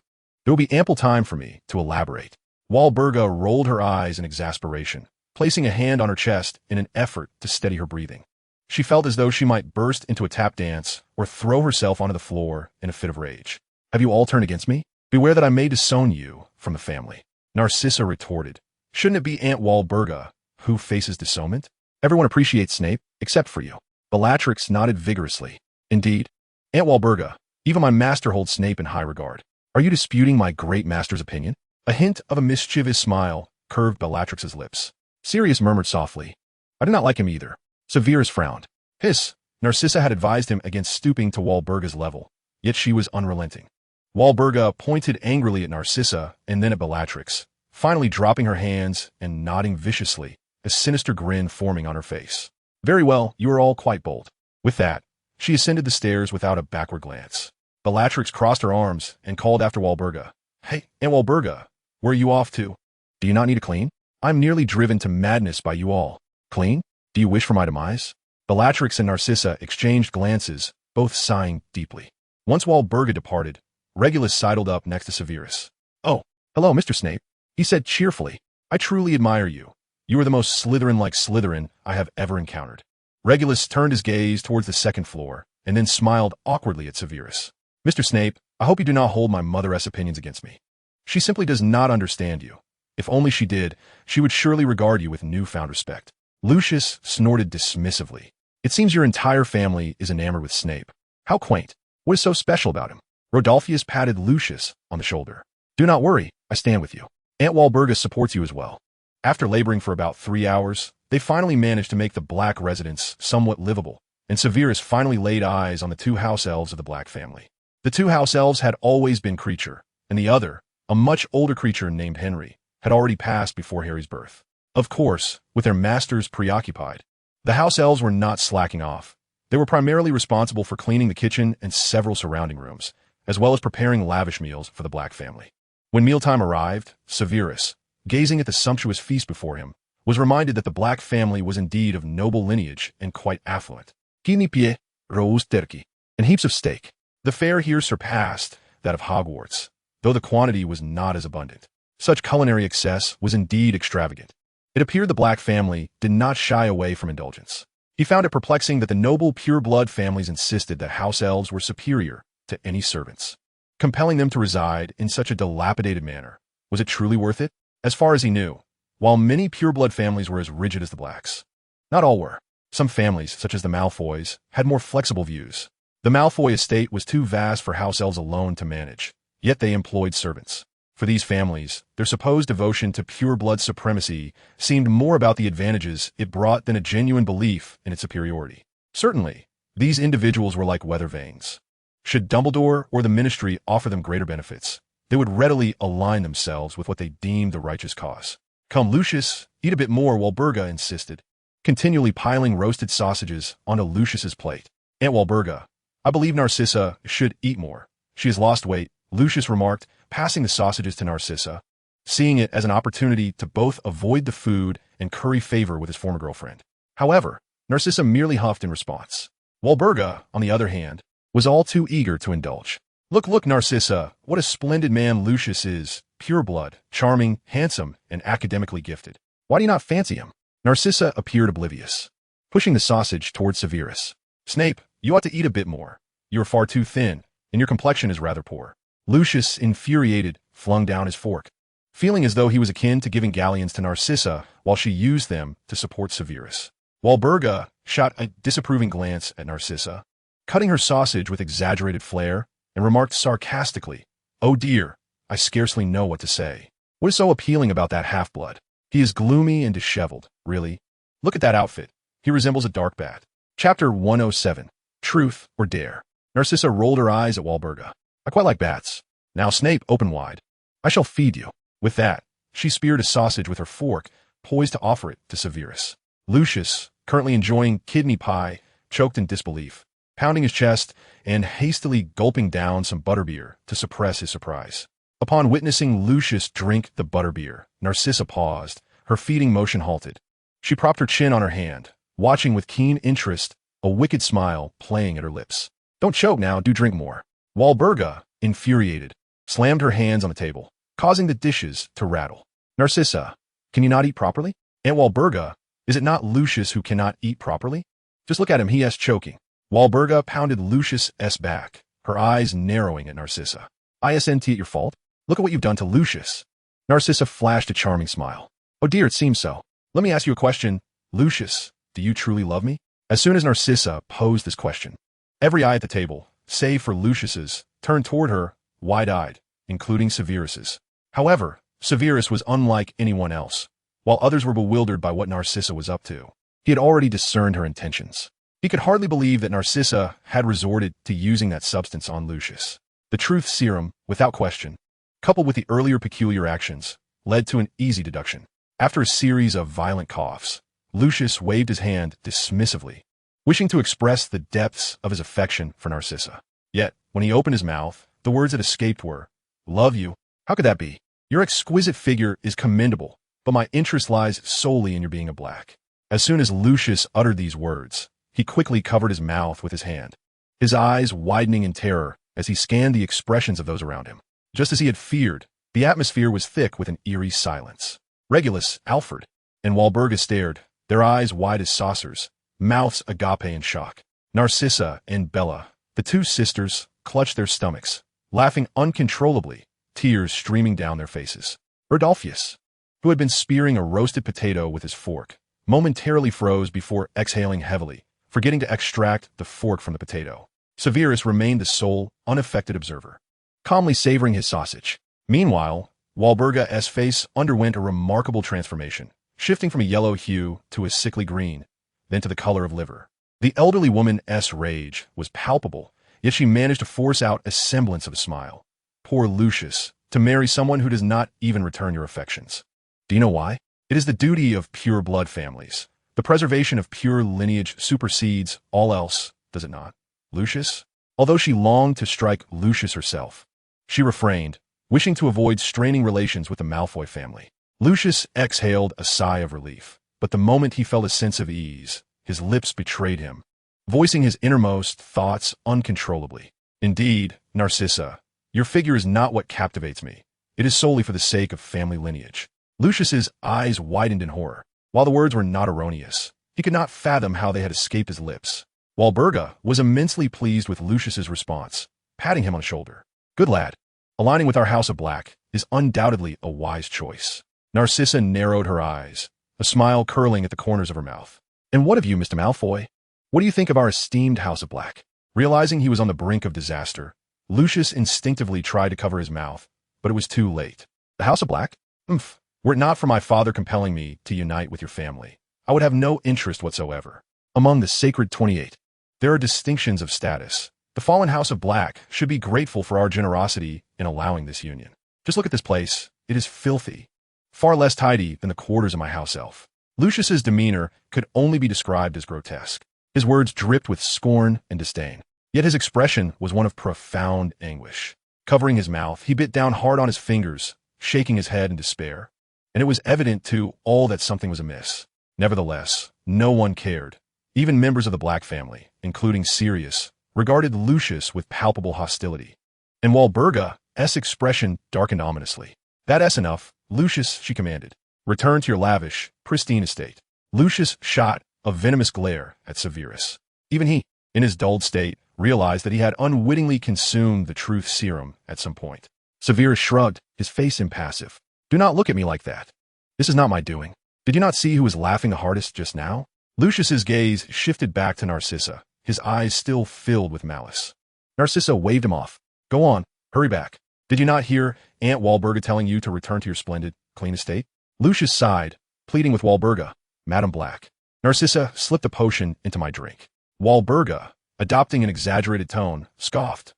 There will be ample time for me to elaborate. Walburga rolled her eyes in exasperation, placing a hand on her chest in an effort to steady her breathing. She felt as though she might burst into a tap dance or throw herself onto the floor in a fit of rage. Have you all turned against me? Beware that I may disown you from the family. Narcissa retorted. Shouldn't it be Aunt Walburga who faces disownment? Everyone appreciates Snape, except for you. Bellatrix nodded vigorously. Indeed, Aunt Walburga, even my master holds Snape in high regard. Are you disputing my great master's opinion? A hint of a mischievous smile curved Bellatrix's lips. Sirius murmured softly, I do not like him either. Severus frowned. Hiss, Narcissa had advised him against stooping to Walburga's level, yet she was unrelenting. Walburga pointed angrily at Narcissa and then at Bellatrix, finally dropping her hands and nodding viciously, a sinister grin forming on her face. Very well, you are all quite bold. With that, she ascended the stairs without a backward glance. Bellatrix crossed her arms and called after Walburga. Hey, Aunt Walburga, where are you off to? Do you not need a clean? I'm nearly driven to madness by you all. Clean? Do you wish for my demise? Bellatrix and Narcissa exchanged glances, both sighing deeply. Once Walburga departed, Regulus sidled up next to Severus. Oh, hello, Mr. Snape, he said cheerfully. I truly admire you. You are the most Slytherin-like Slytherin I have ever encountered. Regulus turned his gaze towards the second floor, and then smiled awkwardly at Severus. Mr. Snape, I hope you do not hold my mother's opinions against me. She simply does not understand you. If only she did, she would surely regard you with newfound respect. Lucius snorted dismissively. It seems your entire family is enamored with Snape. How quaint. What is so special about him? Rodolphius patted Lucius on the shoulder. Do not worry, I stand with you. Aunt Walburga supports you as well. After laboring for about 3 hours, they finally managed to make the black residence somewhat livable, and Severus finally laid eyes on the 2 house elves of the black family. The 2 house elves had always been Creature, and the other, a much older creature named Henry, had already passed before Harry's birth. Of course, with their masters preoccupied, the house elves were not slacking off. They were primarily responsible for cleaning the kitchen and several surrounding rooms, as well as preparing lavish meals for the black family. When mealtime arrived, Severus, gazing at the sumptuous feast before him, was reminded that the black family was indeed of noble lineage and quite affluent. Hinny pie, roast turkey, and heaps of steak. The fare here surpassed that of Hogwarts, though the quantity was not as abundant. Such culinary excess was indeed extravagant. It appeared the Black family did not shy away from indulgence. He found it perplexing that the noble pure-blood families insisted that house elves were superior to any servants, compelling them to reside in such a dilapidated manner. Was it truly worth it? As far as he knew, while many pure-blood families were as rigid as the Blacks, not all were. Some families, such as the Malfoys, had more flexible views. The Malfoy estate was too vast for house elves alone to manage, yet they employed servants. For these families, their supposed devotion to pure-blood supremacy seemed more about the advantages it brought than a genuine belief in its superiority. Certainly, these individuals were like weather vanes. Should Dumbledore or the Ministry offer them greater benefits, they would readily align themselves with what they deemed the righteous cause. "Come, Lucius, eat a bit more," Walburga insisted, continually piling roasted sausages onto Lucius's plate. "Aunt Walburga, I believe Narcissa should eat more. She has lost weight," Lucius remarked, passing the sausages to Narcissa, seeing it as an opportunity to both avoid the food and curry favor with his former girlfriend. However, Narcissa merely huffed in response. Walburga, on the other hand, was all too eager to indulge. Look, Narcissa, what a splendid man Lucius is, pure blood, charming, handsome, and academically gifted. Why do you not fancy him?" Narcissa appeared oblivious, pushing the sausage towards Severus. "Snape, you ought to eat a bit more. You are far too thin, and your complexion is rather poor." Lucius, infuriated, flung down his fork, feeling as though he was akin to giving galleons to Narcissa while she used them to support Severus. Walburga shot a disapproving glance at Narcissa, cutting her sausage with exaggerated flair, and remarked sarcastically, "Oh dear, I scarcely know what to say. What is so appealing about that half-blood? He is gloomy and disheveled, really. Look at that outfit. He resembles a dark bat." Chapter 107. Truth or Dare. Narcissa rolled her eyes at Walburga. "I quite like bats. Now, Snape, open wide. I shall feed you." With that, she speared a sausage with her fork, poised to offer it to Severus. Lucius, currently enjoying kidney pie, choked in disbelief, pounding his chest and hastily gulping down some butterbeer to suppress his surprise. Upon witnessing Lucius drink the butterbeer, Narcissa paused, her feeding motion halted. She propped her chin on her hand, watching with keen interest, a wicked smile playing at her lips. "Don't choke now, do drink more." Walburga, infuriated, slammed her hands on the table, causing the dishes to rattle. "Narcissa, can you not eat properly?" "Aunt Walburga, is it not Lucius who cannot eat properly? Just look at him, he is choking." Walburga pounded Lucius' back, her eyes narrowing at Narcissa. "Isn't it your fault? Look at what you've done to Lucius." Narcissa flashed a charming smile. "Oh dear, it seems so. Let me ask you a question. Lucius, do you truly love me?" As soon as Narcissa posed this question, every eye at the table, save for Lucius's, turned toward her, wide-eyed, including Severus's. However, Severus was unlike anyone else. While others were bewildered by what Narcissa was up to, he had already discerned her intentions. He could hardly believe that Narcissa had resorted to using that substance on Lucius. The truth serum, without question, coupled with the earlier peculiar actions, led to an easy deduction. After a series of violent coughs, Lucius waved his hand dismissively, wishing to express the depths of his affection for Narcissa. Yet, when he opened his mouth, the words that escaped were, "Love you? How could that be? Your exquisite figure is commendable, but my interest lies solely in your being a Black." As soon as Lucius uttered these words, he quickly covered his mouth with his hand, his eyes widening in terror as he scanned the expressions of those around him. Just as he had feared, the atmosphere was thick with an eerie silence. Regulus, Alfred, and Walburga stared, their eyes wide as saucers, mouths agape in shock. Narcissa and Bella, the two sisters, clutched their stomachs, laughing uncontrollably, tears streaming down their faces. Rodolphus, who had been spearing a roasted potato with his fork, momentarily froze before exhaling heavily, forgetting to extract the fork from the potato. Severus remained the sole, unaffected observer, calmly savoring his sausage. Meanwhile, Walburga's face underwent a remarkable transformation, shifting from a yellow hue to a sickly green, then to the color of liver. The elderly woman's rage was palpable, yet she managed to force out a semblance of a smile. Poor Lucius, to marry someone who does not even return your affections. Do you know why? It is the duty of pure blood families. The preservation of pure lineage supersedes all else, does it not, Lucius? Although she longed to strike Lucius herself, she refrained, wishing to avoid straining relations with the Malfoy family. Lucius exhaled a sigh of relief, but the moment he felt a sense of ease, his lips betrayed him, voicing his innermost thoughts uncontrollably. "Indeed, Narcissa, Your figure is not what captivates me. It is solely for the sake of family lineage. Lucius's eyes widened in horror. While the words were not erroneous, he could not fathom how they had escaped his lips. Walburga was immensely pleased with Lucius's response, patting him on the shoulder. Good lad. Aligning with our House of Black is undoubtedly a wise choice. Narcissa narrowed her eyes, a smile curling at the corners of her mouth. And what of you, Mr. Malfoy? What do you think of our esteemed House of Black? Realizing he was on the brink of disaster, Lucius instinctively tried to cover his mouth, but it was too late. The House of Black? Umph. Were it not for my father compelling me to unite with your family, I would have no interest whatsoever. Among the Sacred 28, there are distinctions of status. The fallen House of Black should be grateful for our generosity in allowing this union. Just look at this place. It is filthy. Far less tidy than the quarters of my house elf. Lucius's demeanor could only be described as grotesque. His words dripped with scorn and disdain. Yet his expression was one of profound anguish. Covering his mouth, he bit down hard on his fingers, shaking his head in despair. And it was evident to all that something was amiss. Nevertheless, no one cared. Even members of the Black family, including Sirius, regarded Lucius with palpable hostility. And Walburga's expression darkened ominously. That's enough, Lucius, she commanded. Return to your lavish, pristine estate. Lucius shot a venomous glare at Severus. Even he, in his dulled state, realized that he had unwittingly consumed the truth serum at some point. Severus shrugged, his face impassive. Do not look at me like that. This is not my doing. Did you not see who was laughing the hardest just now? Lucius's gaze shifted back to Narcissa, his eyes still filled with malice. Narcissa waved him off. Go on, hurry back. Did you not hear Aunt Walburga telling you to return to your splendid, clean estate? Lucius sighed, pleading with Walburga, Madam Black. Narcissa slipped a potion into my drink. Walburga, adopting an exaggerated tone, scoffed.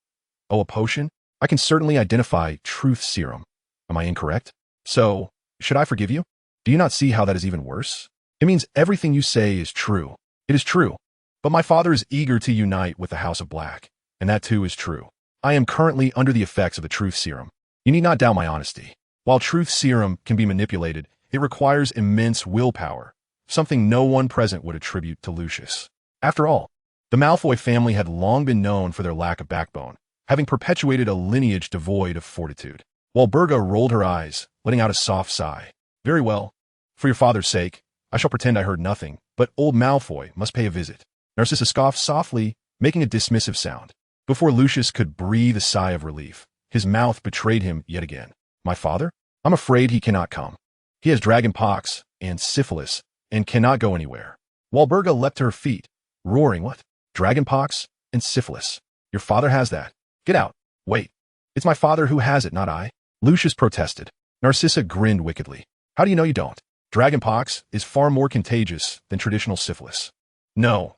Oh, a potion? I can certainly identify truth serum. Am I incorrect? So, should I forgive you? Do you not see how that is even worse? It means everything you say is true. It is true. But my father is eager to unite with the House of Black, and that too is true. I am currently under the effects of the truth serum. You need not doubt my honesty. While truth serum can be manipulated, it requires immense willpower, something no one present would attribute to Lucius. After all, the Malfoy family had long been known for their lack of backbone, having perpetuated a lineage devoid of fortitude. Walburga rolled her eyes, letting out a soft sigh. Very well. For your father's sake, I shall pretend I heard nothing, but old Malfoy must pay a visit. Narcissa scoffed softly, making a dismissive sound. Before Lucius could breathe a sigh of relief, his mouth betrayed him yet again. My father? I'm afraid he cannot come. He has dragon pox and syphilis and cannot go anywhere. Walburga leapt to her feet, roaring, What? Dragon pox and syphilis? Your father has that. Get out. Wait. It's my father who has it, not I. Lucius protested. Narcissa grinned wickedly. How do you know you don't? Dragonpox is far more contagious than traditional syphilis. No,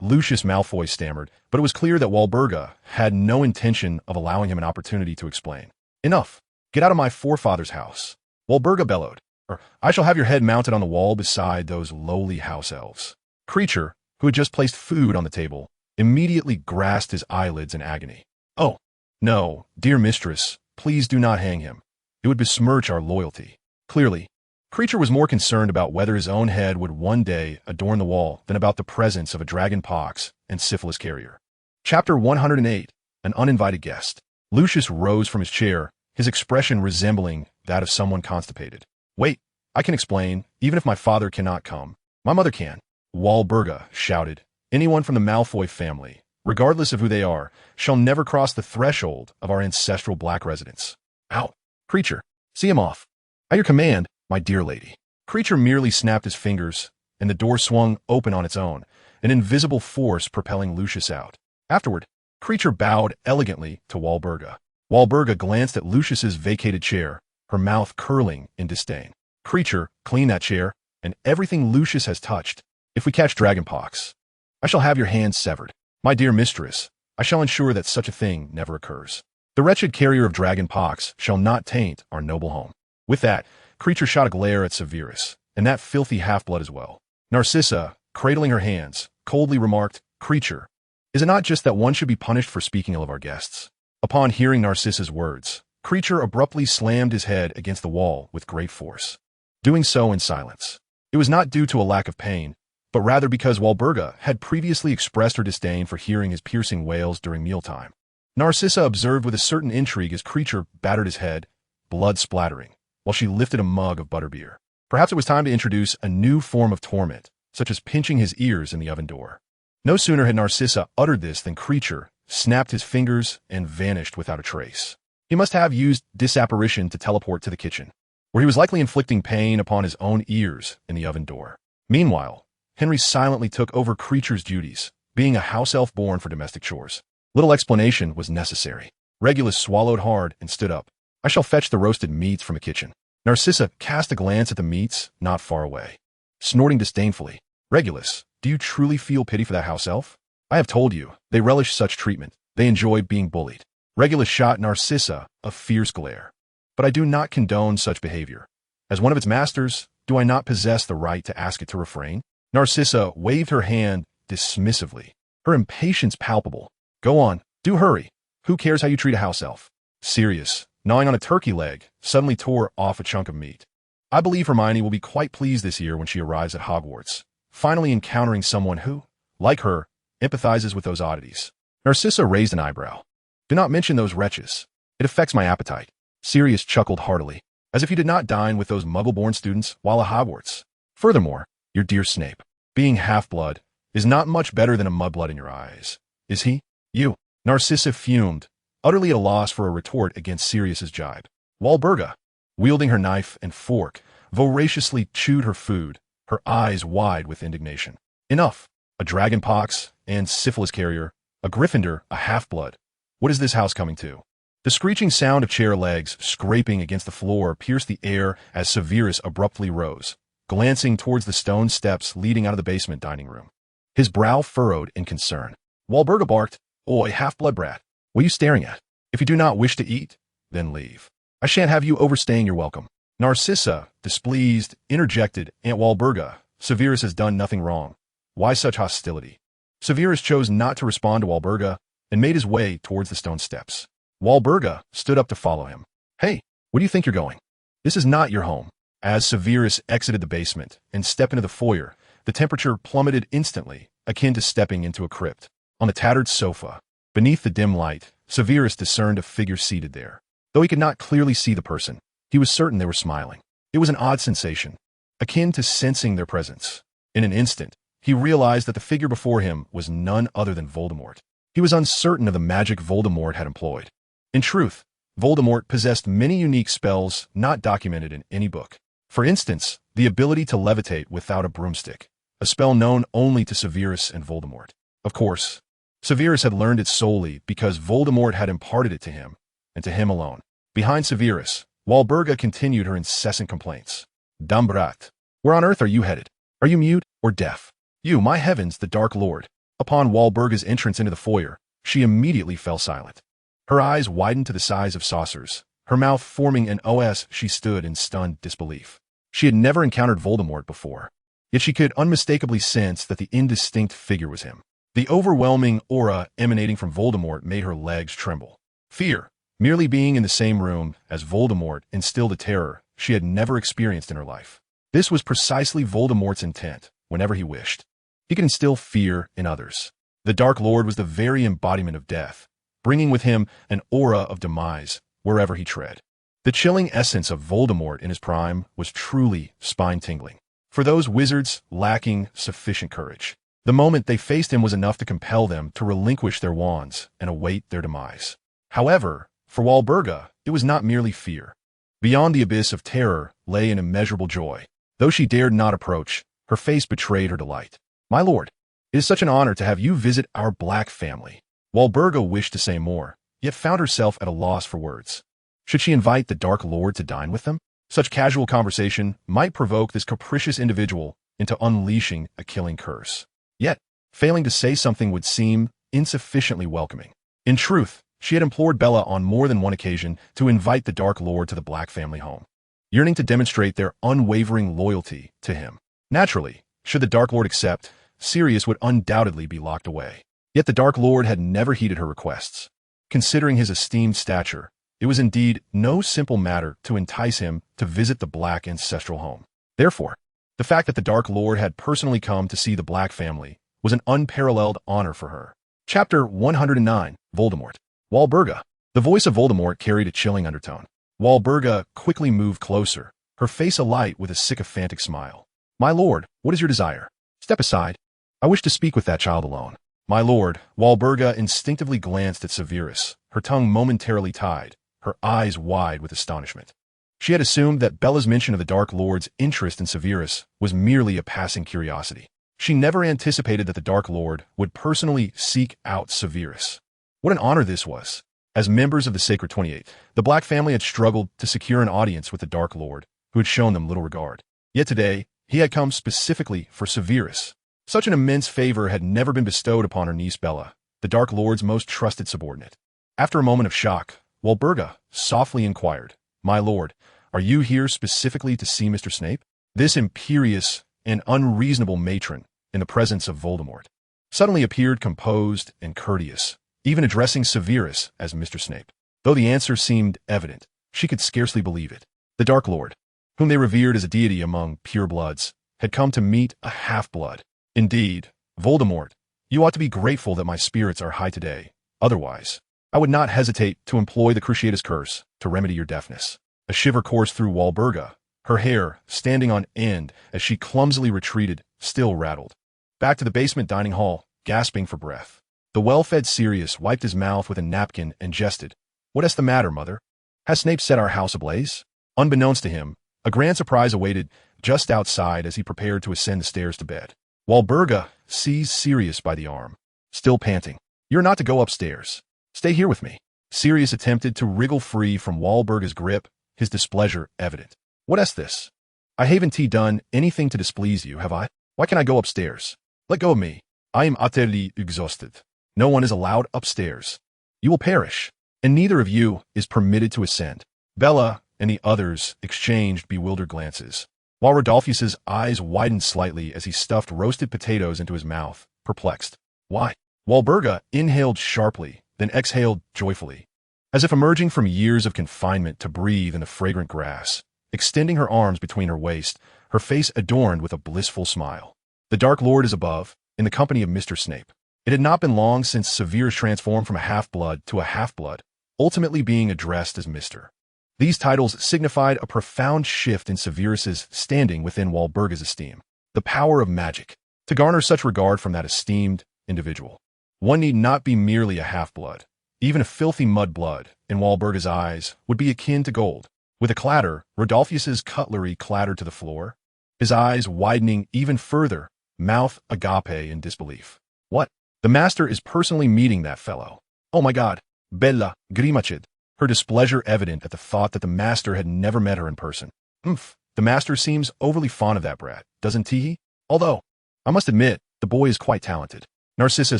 Lucius Malfoy stammered, but it was clear that Walburga had no intention of allowing him an opportunity to explain. Enough. Get out of my forefather's house. Walburga bellowed, or I shall have your head mounted on the wall beside those lowly house elves. Creature, who had just placed food on the table, immediately grasped his eyelids in agony. Oh, no, dear mistress, please do not hang him. It would besmirch our loyalty. Clearly, Creature was more concerned about whether his own head would one day adorn the wall than about the presence of a dragon pox and syphilis carrier. Chapter 108, An Uninvited Guest. Lucius rose from his chair, his expression resembling that of someone constipated. Wait, I can explain, even if my father cannot come. My mother can. Walburga shouted. Anyone from the Malfoy family, regardless of who they are, shall never cross the threshold of our ancestral black residence. Out. Creature, see him off. At your command, my dear lady. Creature merely snapped his fingers, and the door swung open on its own, an invisible force propelling Lucius out. Afterward, Creature bowed elegantly to Walburga. Walburga glanced at Lucius's vacated chair, her mouth curling in disdain. Creature, clean that chair, and everything Lucius has touched. If we catch dragonpox, I shall have your hands severed. My dear mistress, I shall ensure that such a thing never occurs. The wretched carrier of dragonpox shall not taint our noble home. With that, Creature shot a glare at Severus, and that filthy half-blood as well. Narcissa, cradling her hands, coldly remarked, Creature, is it not just that one should be punished for speaking ill of our guests? Upon hearing Narcissa's words, Creature abruptly slammed his head against the wall with great force, doing so in silence. It was not due to a lack of pain, but rather because Walburga had previously expressed her disdain for hearing his piercing wails during mealtime. Narcissa observed with a certain intrigue as Creature battered his head, blood splattering, while she lifted a mug of butterbeer. Perhaps it was time to introduce a new form of torment, such as pinching his ears in the oven door. No sooner had Narcissa uttered this than Creature snapped his fingers and vanished without a trace. He must have used disapparition to teleport to the kitchen, where he was likely inflicting pain upon his own ears in the oven door. Meanwhile, Henry silently took over Creature's duties, being a house elf born for domestic chores. Little explanation was necessary. Regulus swallowed hard and stood up. I shall fetch the roasted meats from the kitchen. Narcissa cast a glance at the meats not far away, snorting disdainfully. Regulus, do you truly feel pity for that house elf? I have told you, they relish such treatment. They enjoy being bullied. Regulus shot Narcissa a fierce glare. But I do not condone such behavior. As one of its masters, do I not possess the right to ask it to refrain? Narcissa waved her hand dismissively, her impatience palpable. Go on, do hurry. Who cares how you treat a house elf? Sirius, gnawing on a turkey leg, suddenly tore off a chunk of meat. I believe Hermione will be quite pleased this year when she arrives at Hogwarts, finally encountering someone who, like her, empathizes with those oddities. Narcissa raised an eyebrow. Do not mention those wretches. It affects my appetite. Sirius chuckled heartily, as if he did not dine with those muggle-born students while at Hogwarts. Furthermore, your dear Snape, being half-blood, is not much better than a mudblood in your eyes. Is he? You. Narcissa fumed, utterly at a loss for a retort against Sirius's jibe. Walburga, wielding her knife and fork, voraciously chewed her food, her eyes wide with indignation. Enough. A dragon pox and syphilis carrier, a Gryffindor, a half-blood. What is this house coming to? The screeching sound of chair legs scraping against the floor pierced the air as Severus abruptly rose, glancing towards the stone steps leading out of the basement dining room. His brow furrowed in concern. Walburga barked, Oi, half-blood brat, what are you staring at? If you do not wish to eat, then leave. I shan't have you overstaying your welcome. Narcissa, displeased, interjected, Aunt Walburga, Severus has done nothing wrong. Why such hostility? Severus chose not to respond to Walburga and made his way towards the stone steps. Walburga stood up to follow him. Hey, where do you think you're going? This is not your home. As Severus exited the basement and stepped into the foyer, the temperature plummeted instantly, akin to stepping into a crypt. On the tattered sofa, beneath the dim light, Severus discerned a figure seated there. Though he could not clearly see the person, he was certain they were smiling. It was an odd sensation, akin to sensing their presence. In an instant, he realized that the figure before him was none other than Voldemort. He was uncertain of the magic Voldemort had employed. In truth, Voldemort possessed many unique spells not documented in any book. For instance, the ability to levitate without a broomstick, a spell known only to Severus and Voldemort. Of course, Severus had learned it solely because Voldemort had imparted it to him, and to him alone. Behind Severus, Walburga continued her incessant complaints. Dumb brat, where on earth are you headed? Are you mute or deaf? You, my heavens, the Dark Lord. Upon Walburga's entrance into the foyer, she immediately fell silent. Her eyes widened to the size of saucers, her mouth forming an OS. She stood in stunned disbelief. She had never encountered Voldemort before, yet she could unmistakably sense that the indistinct figure was him. The overwhelming aura emanating from Voldemort made her legs tremble. Fear, merely being in the same room as Voldemort, instilled a terror she had never experienced in her life. This was precisely Voldemort's intent whenever he wished. He could instill fear in others. The Dark Lord was the very embodiment of death, bringing with him an aura of demise wherever he tread. The chilling essence of Voldemort in his prime was truly spine-tingling. For those wizards lacking sufficient courage, the moment they faced him was enough to compel them to relinquish their wands and await their demise. However, for Walburga, it was not merely fear. Beyond the abyss of terror lay an immeasurable joy. Though she dared not approach, her face betrayed her delight. My lord, it is such an honor to have you visit our black family. Walburga wished to say more, yet found herself at a loss for words. Should she invite the Dark Lord to dine with them? Such casual conversation might provoke this capricious individual into unleashing a killing curse. Yet, failing to say something would seem insufficiently welcoming. In truth, she had implored Bella on more than one occasion to invite the Dark Lord to the black family home, yearning to demonstrate their unwavering loyalty to him. Naturally, should the Dark Lord accept, Sirius would undoubtedly be locked away. Yet the Dark Lord had never heeded her requests. Considering his esteemed stature, it was indeed no simple matter to entice him to visit the black ancestral home. Therefore, the fact that the Dark Lord had personally come to see the black family was an unparalleled honor for her. Chapter 109, Voldemort. Walburga. The voice of Voldemort carried a chilling undertone. Walburga quickly moved closer, her face alight with a sycophantic smile. My lord, what is your desire? Step aside. I wish to speak with that child alone. My lord, Walburga instinctively glanced at Severus, her tongue momentarily tied, her eyes wide with astonishment. She had assumed that Bella's mention of the Dark Lord's interest in Severus was merely a passing curiosity. She never anticipated that the Dark Lord would personally seek out Severus. What an honor this was. As members of the Sacred 28, the Black family had struggled to secure an audience with the Dark Lord, who had shown them little regard. Yet today, he had come specifically for Severus. Such an immense favor had never been bestowed upon her niece Bella, the Dark Lord's most trusted subordinate. After a moment of shock, Walburga softly inquired, My lord, are you here specifically to see Mr. Snape? This imperious and unreasonable matron, in the presence of Voldemort, suddenly appeared composed and courteous, even addressing Severus as Mr. Snape. Though the answer seemed evident, she could scarcely believe it. The Dark Lord, whom they revered as a deity among purebloods, had come to meet a half-blood. Indeed, Voldemort, you ought to be grateful that my spirits are high today. Otherwise, I would not hesitate to employ the Cruciatus Curse to remedy your deafness. A shiver coursed through Walburga, her hair, standing on end as she clumsily retreated, still rattled. Back to the basement dining hall, gasping for breath. The well-fed Sirius wiped his mouth with a napkin and jested. What is the matter, mother? Has Snape set our house ablaze? Unbeknownst to him, a grand surprise awaited just outside as he prepared to ascend the stairs to bed. Walburga seized Sirius by the arm, still panting. You're not to go upstairs. Stay here with me. Sirius attempted to wriggle free from Walburga's grip, his displeasure evident. What is this? I haven't done anything to displease you, have I? Why can't I go upstairs? Let go of me. I am utterly exhausted. No one is allowed upstairs. You will perish, and neither of you is permitted to ascend. Bella and the others exchanged bewildered glances, while Rodolphus's eyes widened slightly as he stuffed roasted potatoes into his mouth, perplexed. Why? Walburga inhaled sharply, then exhaled joyfully, as if emerging from years of confinement to breathe in the fragrant grass, extending her arms between her waist, her face adorned with a blissful smile. The Dark Lord is above, in the company of Mr. Snape. It had not been long since Severus transformed from a half-blood to a half-blood, ultimately being addressed as Mr. These titles signified a profound shift in Severus's standing within Walburga's esteem. The power of magic. To garner such regard from that esteemed individual, one need not be merely a half-blood. Even a filthy mud-blood, in Walburga's eyes, would be akin to gold. With a clatter, Rodolphus's cutlery clattered to the floor, his eyes widening even further, mouth agape in disbelief. What? The master is personally meeting that fellow. Oh my God. Bella, grimacid. Her displeasure evident at the thought that the master had never met her in person. The master seems overly fond of that brat, doesn't he? Although, I must admit, the boy is quite talented. Narcissa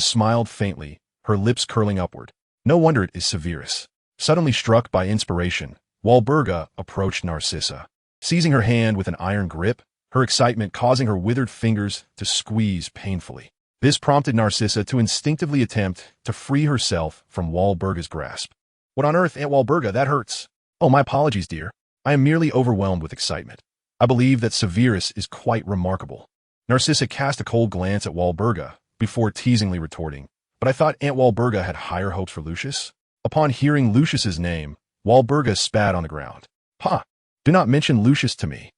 smiled faintly, her lips curling upward. No wonder it is Severus. Suddenly struck by inspiration, Walburga approached Narcissa, seizing her hand with an iron grip, her excitement causing her withered fingers to squeeze painfully. This prompted Narcissa to instinctively attempt to free herself from Walburga's grasp. What on earth, Aunt Walburga, that hurts. Oh, my apologies, dear. I am merely overwhelmed with excitement. I believe that Severus is quite remarkable. Narcissa cast a cold glance at Walburga before teasingly retorting, but I thought Aunt Walburga had higher hopes for Lucius? Upon hearing Lucius's name, Walburga spat on the ground. Ha! Do not mention Lucius to me.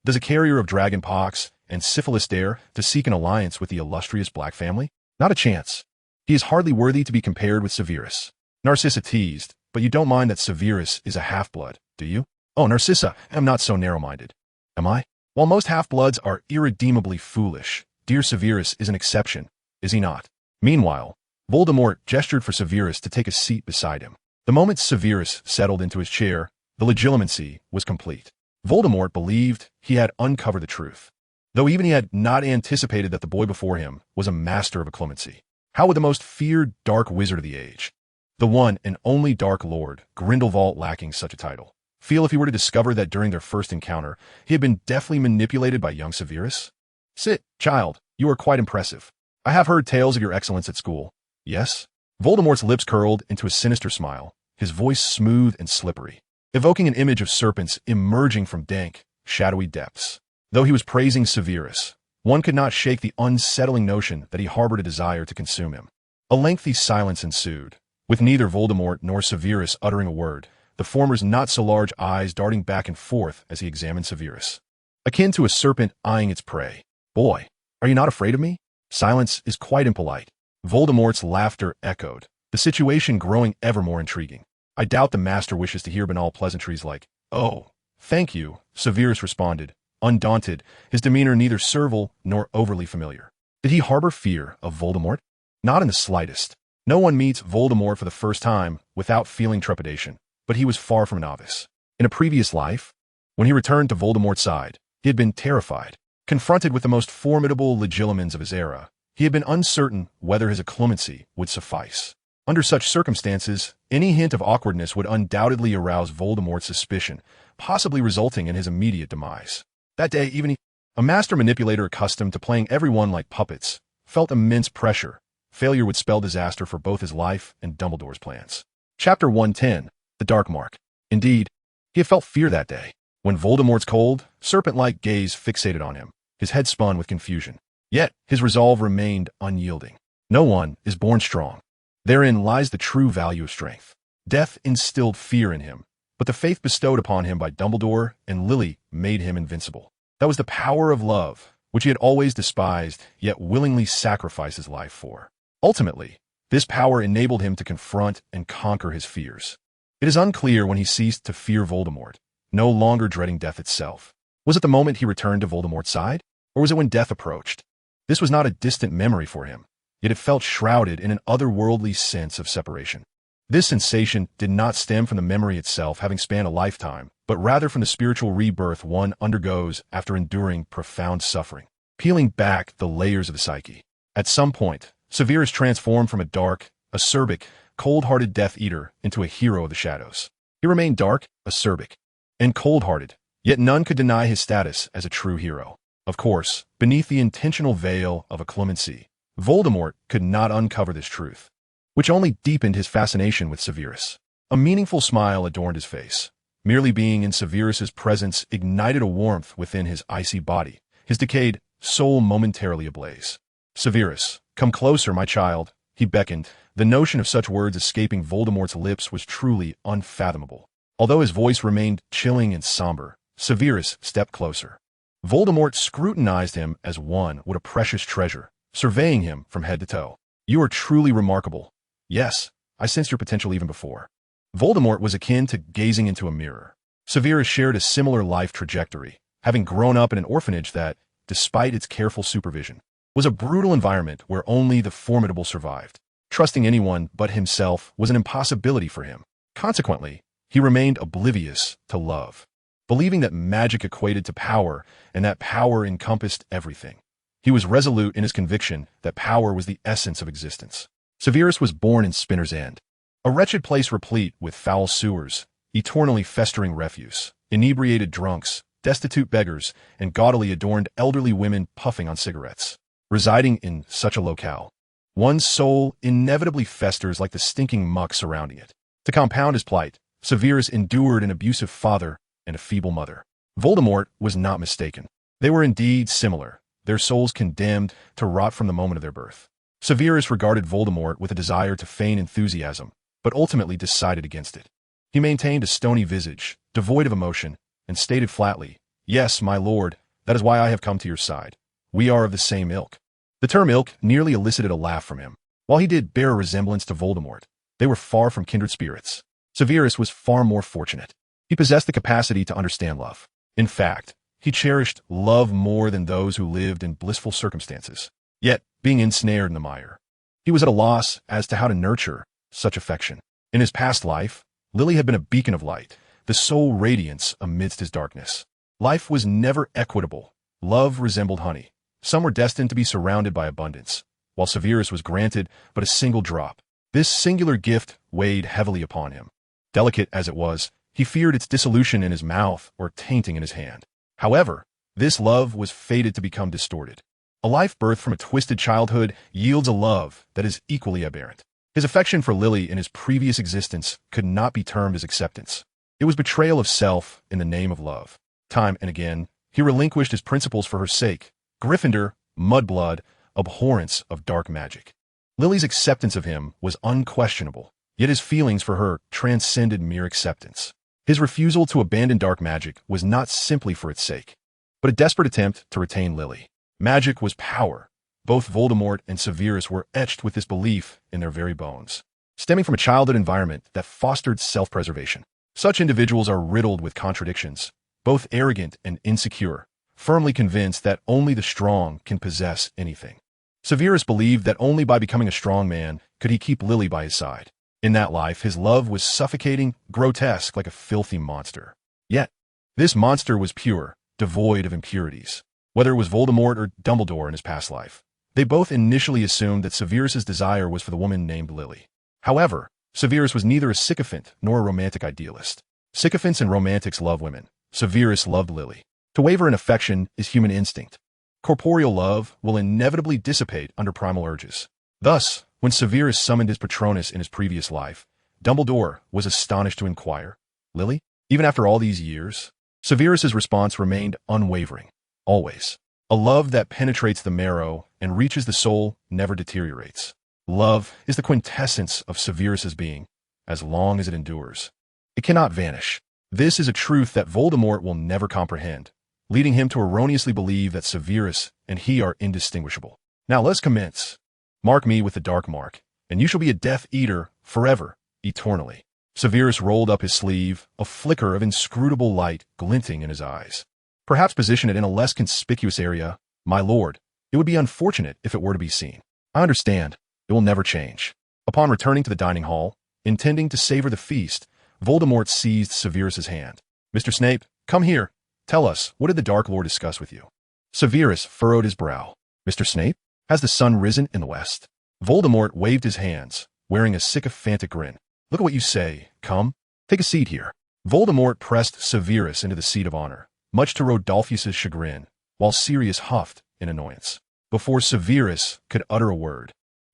Does a carrier of dragon pox and syphilis dare to seek an alliance with the illustrious Black family? Not a chance. He is hardly worthy to be compared with Severus. Narcissa teased, but you don't mind that Severus is a half-blood, do you? Oh, Narcissa, I'm not so narrow-minded. Am I? While most half-bloods are irredeemably foolish, dear Severus is an exception, is he not? Meanwhile, Voldemort gestured for Severus to take a seat beside him. The moment Severus settled into his chair, the legitimacy was complete. Voldemort believed he had uncovered the truth, though even he had not anticipated that the boy before him was a master of occlumency. How would the most feared dark wizard of the age, the one and only Dark Lord, Grindelwald lacking such a title, feel if he were to discover that during their first encounter he had been deftly manipulated by young Severus? Sit, child, you are quite impressive. I have heard tales of your excellence at school. Yes? Voldemort's lips curled into a sinister smile, his voice smooth and slippery, evoking an image of serpents emerging from dank, shadowy depths. Though he was praising Severus, one could not shake the unsettling notion that he harbored a desire to consume him. A lengthy silence ensued, with neither Voldemort nor Severus uttering a word, the former's not-so-large eyes darting back and forth as he examined Severus. Akin to a serpent eyeing its prey. "Boy, are you not afraid of me?" Silence is quite impolite. Voldemort's laughter echoed, the situation growing ever more intriguing. "I doubt the master wishes to hear banal pleasantries like, 'Oh, thank you,'" Severus responded, undaunted, his demeanor neither servile nor overly familiar. Did he harbor fear of Voldemort? Not in the slightest. No one meets Voldemort for the first time without feeling trepidation, but he was far from a novice. In a previous life, when he returned to Voldemort's side, he had been terrified. Confronted with the most formidable legilimens of his era, he had been uncertain whether his occlumency would suffice. Under such circumstances, any hint of awkwardness would undoubtedly arouse Voldemort's suspicion, possibly resulting in his immediate demise. That day, even a master manipulator accustomed to playing everyone like puppets, felt immense pressure. Failure would spell disaster for both his life and Dumbledore's plans. Chapter 110, The Dark Mark. Indeed, he had felt fear that day, when Voldemort's cold, serpent-like gaze fixated on him. His head spun with confusion. Yet, his resolve remained unyielding. No one is born strong. Therein lies the true value of strength. Death instilled fear in him, but the faith bestowed upon him by Dumbledore and Lily made him invincible. That was the power of love, which he had always despised, yet willingly sacrificed his life for. Ultimately, this power enabled him to confront and conquer his fears. It is unclear when he ceased to fear Voldemort, no longer dreading death itself. Was it the moment he returned to Voldemort's side, or was it when death approached? This was not a distant memory for him, yet it felt shrouded in an otherworldly sense of separation. This sensation did not stem from the memory itself having spanned a lifetime, but rather from the spiritual rebirth one undergoes after enduring profound suffering, peeling back the layers of the psyche. At some point, Severus transformed from a dark, acerbic, cold-hearted Death Eater into a hero of the shadows. He remained dark, acerbic, and cold-hearted, yet none could deny his status as a true hero. Of course, beneath the intentional veil of occlumency, Voldemort could not uncover this truth, which only deepened his fascination with Severus. A meaningful smile adorned his face. Merely being in Severus's presence ignited a warmth within his icy body, his decayed soul momentarily ablaze. "Severus, come closer, my child," he beckoned. The notion of such words escaping Voldemort's lips was truly unfathomable. Although his voice remained chilling and somber, Severus stepped closer. Voldemort scrutinized him as one would a precious treasure, surveying him from head to toe. "You are truly remarkable. Yes, I sensed your potential even before." Voldemort was akin to gazing into a mirror. Severus shared a similar life trajectory, having grown up in an orphanage that, despite its careful supervision, was a brutal environment where only the formidable survived. Trusting anyone but himself was an impossibility for him. Consequently, he remained oblivious to love, believing that magic equated to power and that power encompassed everything. He was resolute in his conviction that power was the essence of existence. Severus was born in Spinner's End, a wretched place replete with foul sewers, eternally festering refuse, inebriated drunks, destitute beggars, and gaudily adorned elderly women puffing on cigarettes. Residing in such a locale, one's soul inevitably festers like the stinking muck surrounding it. To compound his plight, Severus endured an abusive father and a feeble mother. Voldemort was not mistaken. They were indeed similar, their souls condemned to rot from the moment of their birth. Severus regarded Voldemort with a desire to feign enthusiasm, but ultimately decided against it. He maintained a stony visage, devoid of emotion, and stated flatly, "Yes, my lord, that is why I have come to your side. We are of the same ilk." The term ilk nearly elicited a laugh from him. While he did bear a resemblance to Voldemort, they were far from kindred spirits. Severus was far more fortunate. He possessed the capacity to understand love. In fact, he cherished love more than those who lived in blissful circumstances. Yet, being ensnared in the mire, he was at a loss as to how to nurture such affection. In his past life, Lily had been a beacon of light, the sole radiance amidst his darkness. Life was never equitable. Love resembled honey. Some were destined to be surrounded by abundance, while Severus was granted but a single drop. This singular gift weighed heavily upon him. Delicate as it was, he feared its dissolution in his mouth or tainting in his hand. However, this love was fated to become distorted. A life birthed from a twisted childhood yields a love that is equally aberrant. His affection for Lily in his previous existence could not be termed as acceptance. It was betrayal of self in the name of love. Time and again, he relinquished his principles for her sake. Gryffindor, mudblood, abhorrence of dark magic. Lily's acceptance of him was unquestionable, Yet his feelings for her transcended mere acceptance. His refusal to abandon dark magic was not simply for its sake, but a desperate attempt to retain Lily. Magic was power. Both Voldemort and Severus were etched with this belief in their very bones, stemming from a childhood environment that fostered self-preservation. Such individuals are riddled with contradictions, both arrogant and insecure, firmly convinced that only the strong can possess anything. Severus believed that only by becoming a strong man could he keep Lily by his side. In that life, his love was suffocating, grotesque, like a filthy monster. Yet, this monster was pure, devoid of impurities. Whether it was Voldemort or Dumbledore in his past life, they both initially assumed that Severus's desire was for the woman named Lily. However, Severus was neither a sycophant nor a romantic idealist. Sycophants and romantics love women. Severus loved Lily. To waver in affection is human instinct. Corporeal love will inevitably dissipate under primal urges. Thus, when Severus summoned his Patronus in his previous life, Dumbledore was astonished to inquire, "Lily?" Even after all these years, Severus's response remained unwavering. Always. A love that penetrates the marrow and reaches the soul never deteriorates. Love is the quintessence of Severus's being, as long as it endures. It cannot vanish. This is a truth that Voldemort will never comprehend, leading him to erroneously believe that Severus and he are indistinguishable. Now let's commence. Mark me with the dark mark, and you shall be a Death Eater forever, eternally. Severus rolled up his sleeve, a flicker of inscrutable light glinting in his eyes. Perhaps position it in a less conspicuous area, my lord. It would be unfortunate if it were to be seen. I understand. It will never change. Upon returning to the dining hall, intending to savor the feast, Voldemort seized Severus's hand. "Mr. Snape, come here. Tell us, what did the Dark Lord discuss with you?" Severus furrowed his brow. "Mr. Snape? Has the sun risen in the west?" Voldemort waved his hands, wearing a sycophantic grin. "Look at what you say. Come, take a seat here." Voldemort pressed Severus into the seat of honor, much to Rodolphus's chagrin, while Sirius huffed in annoyance. Before Severus could utter a word,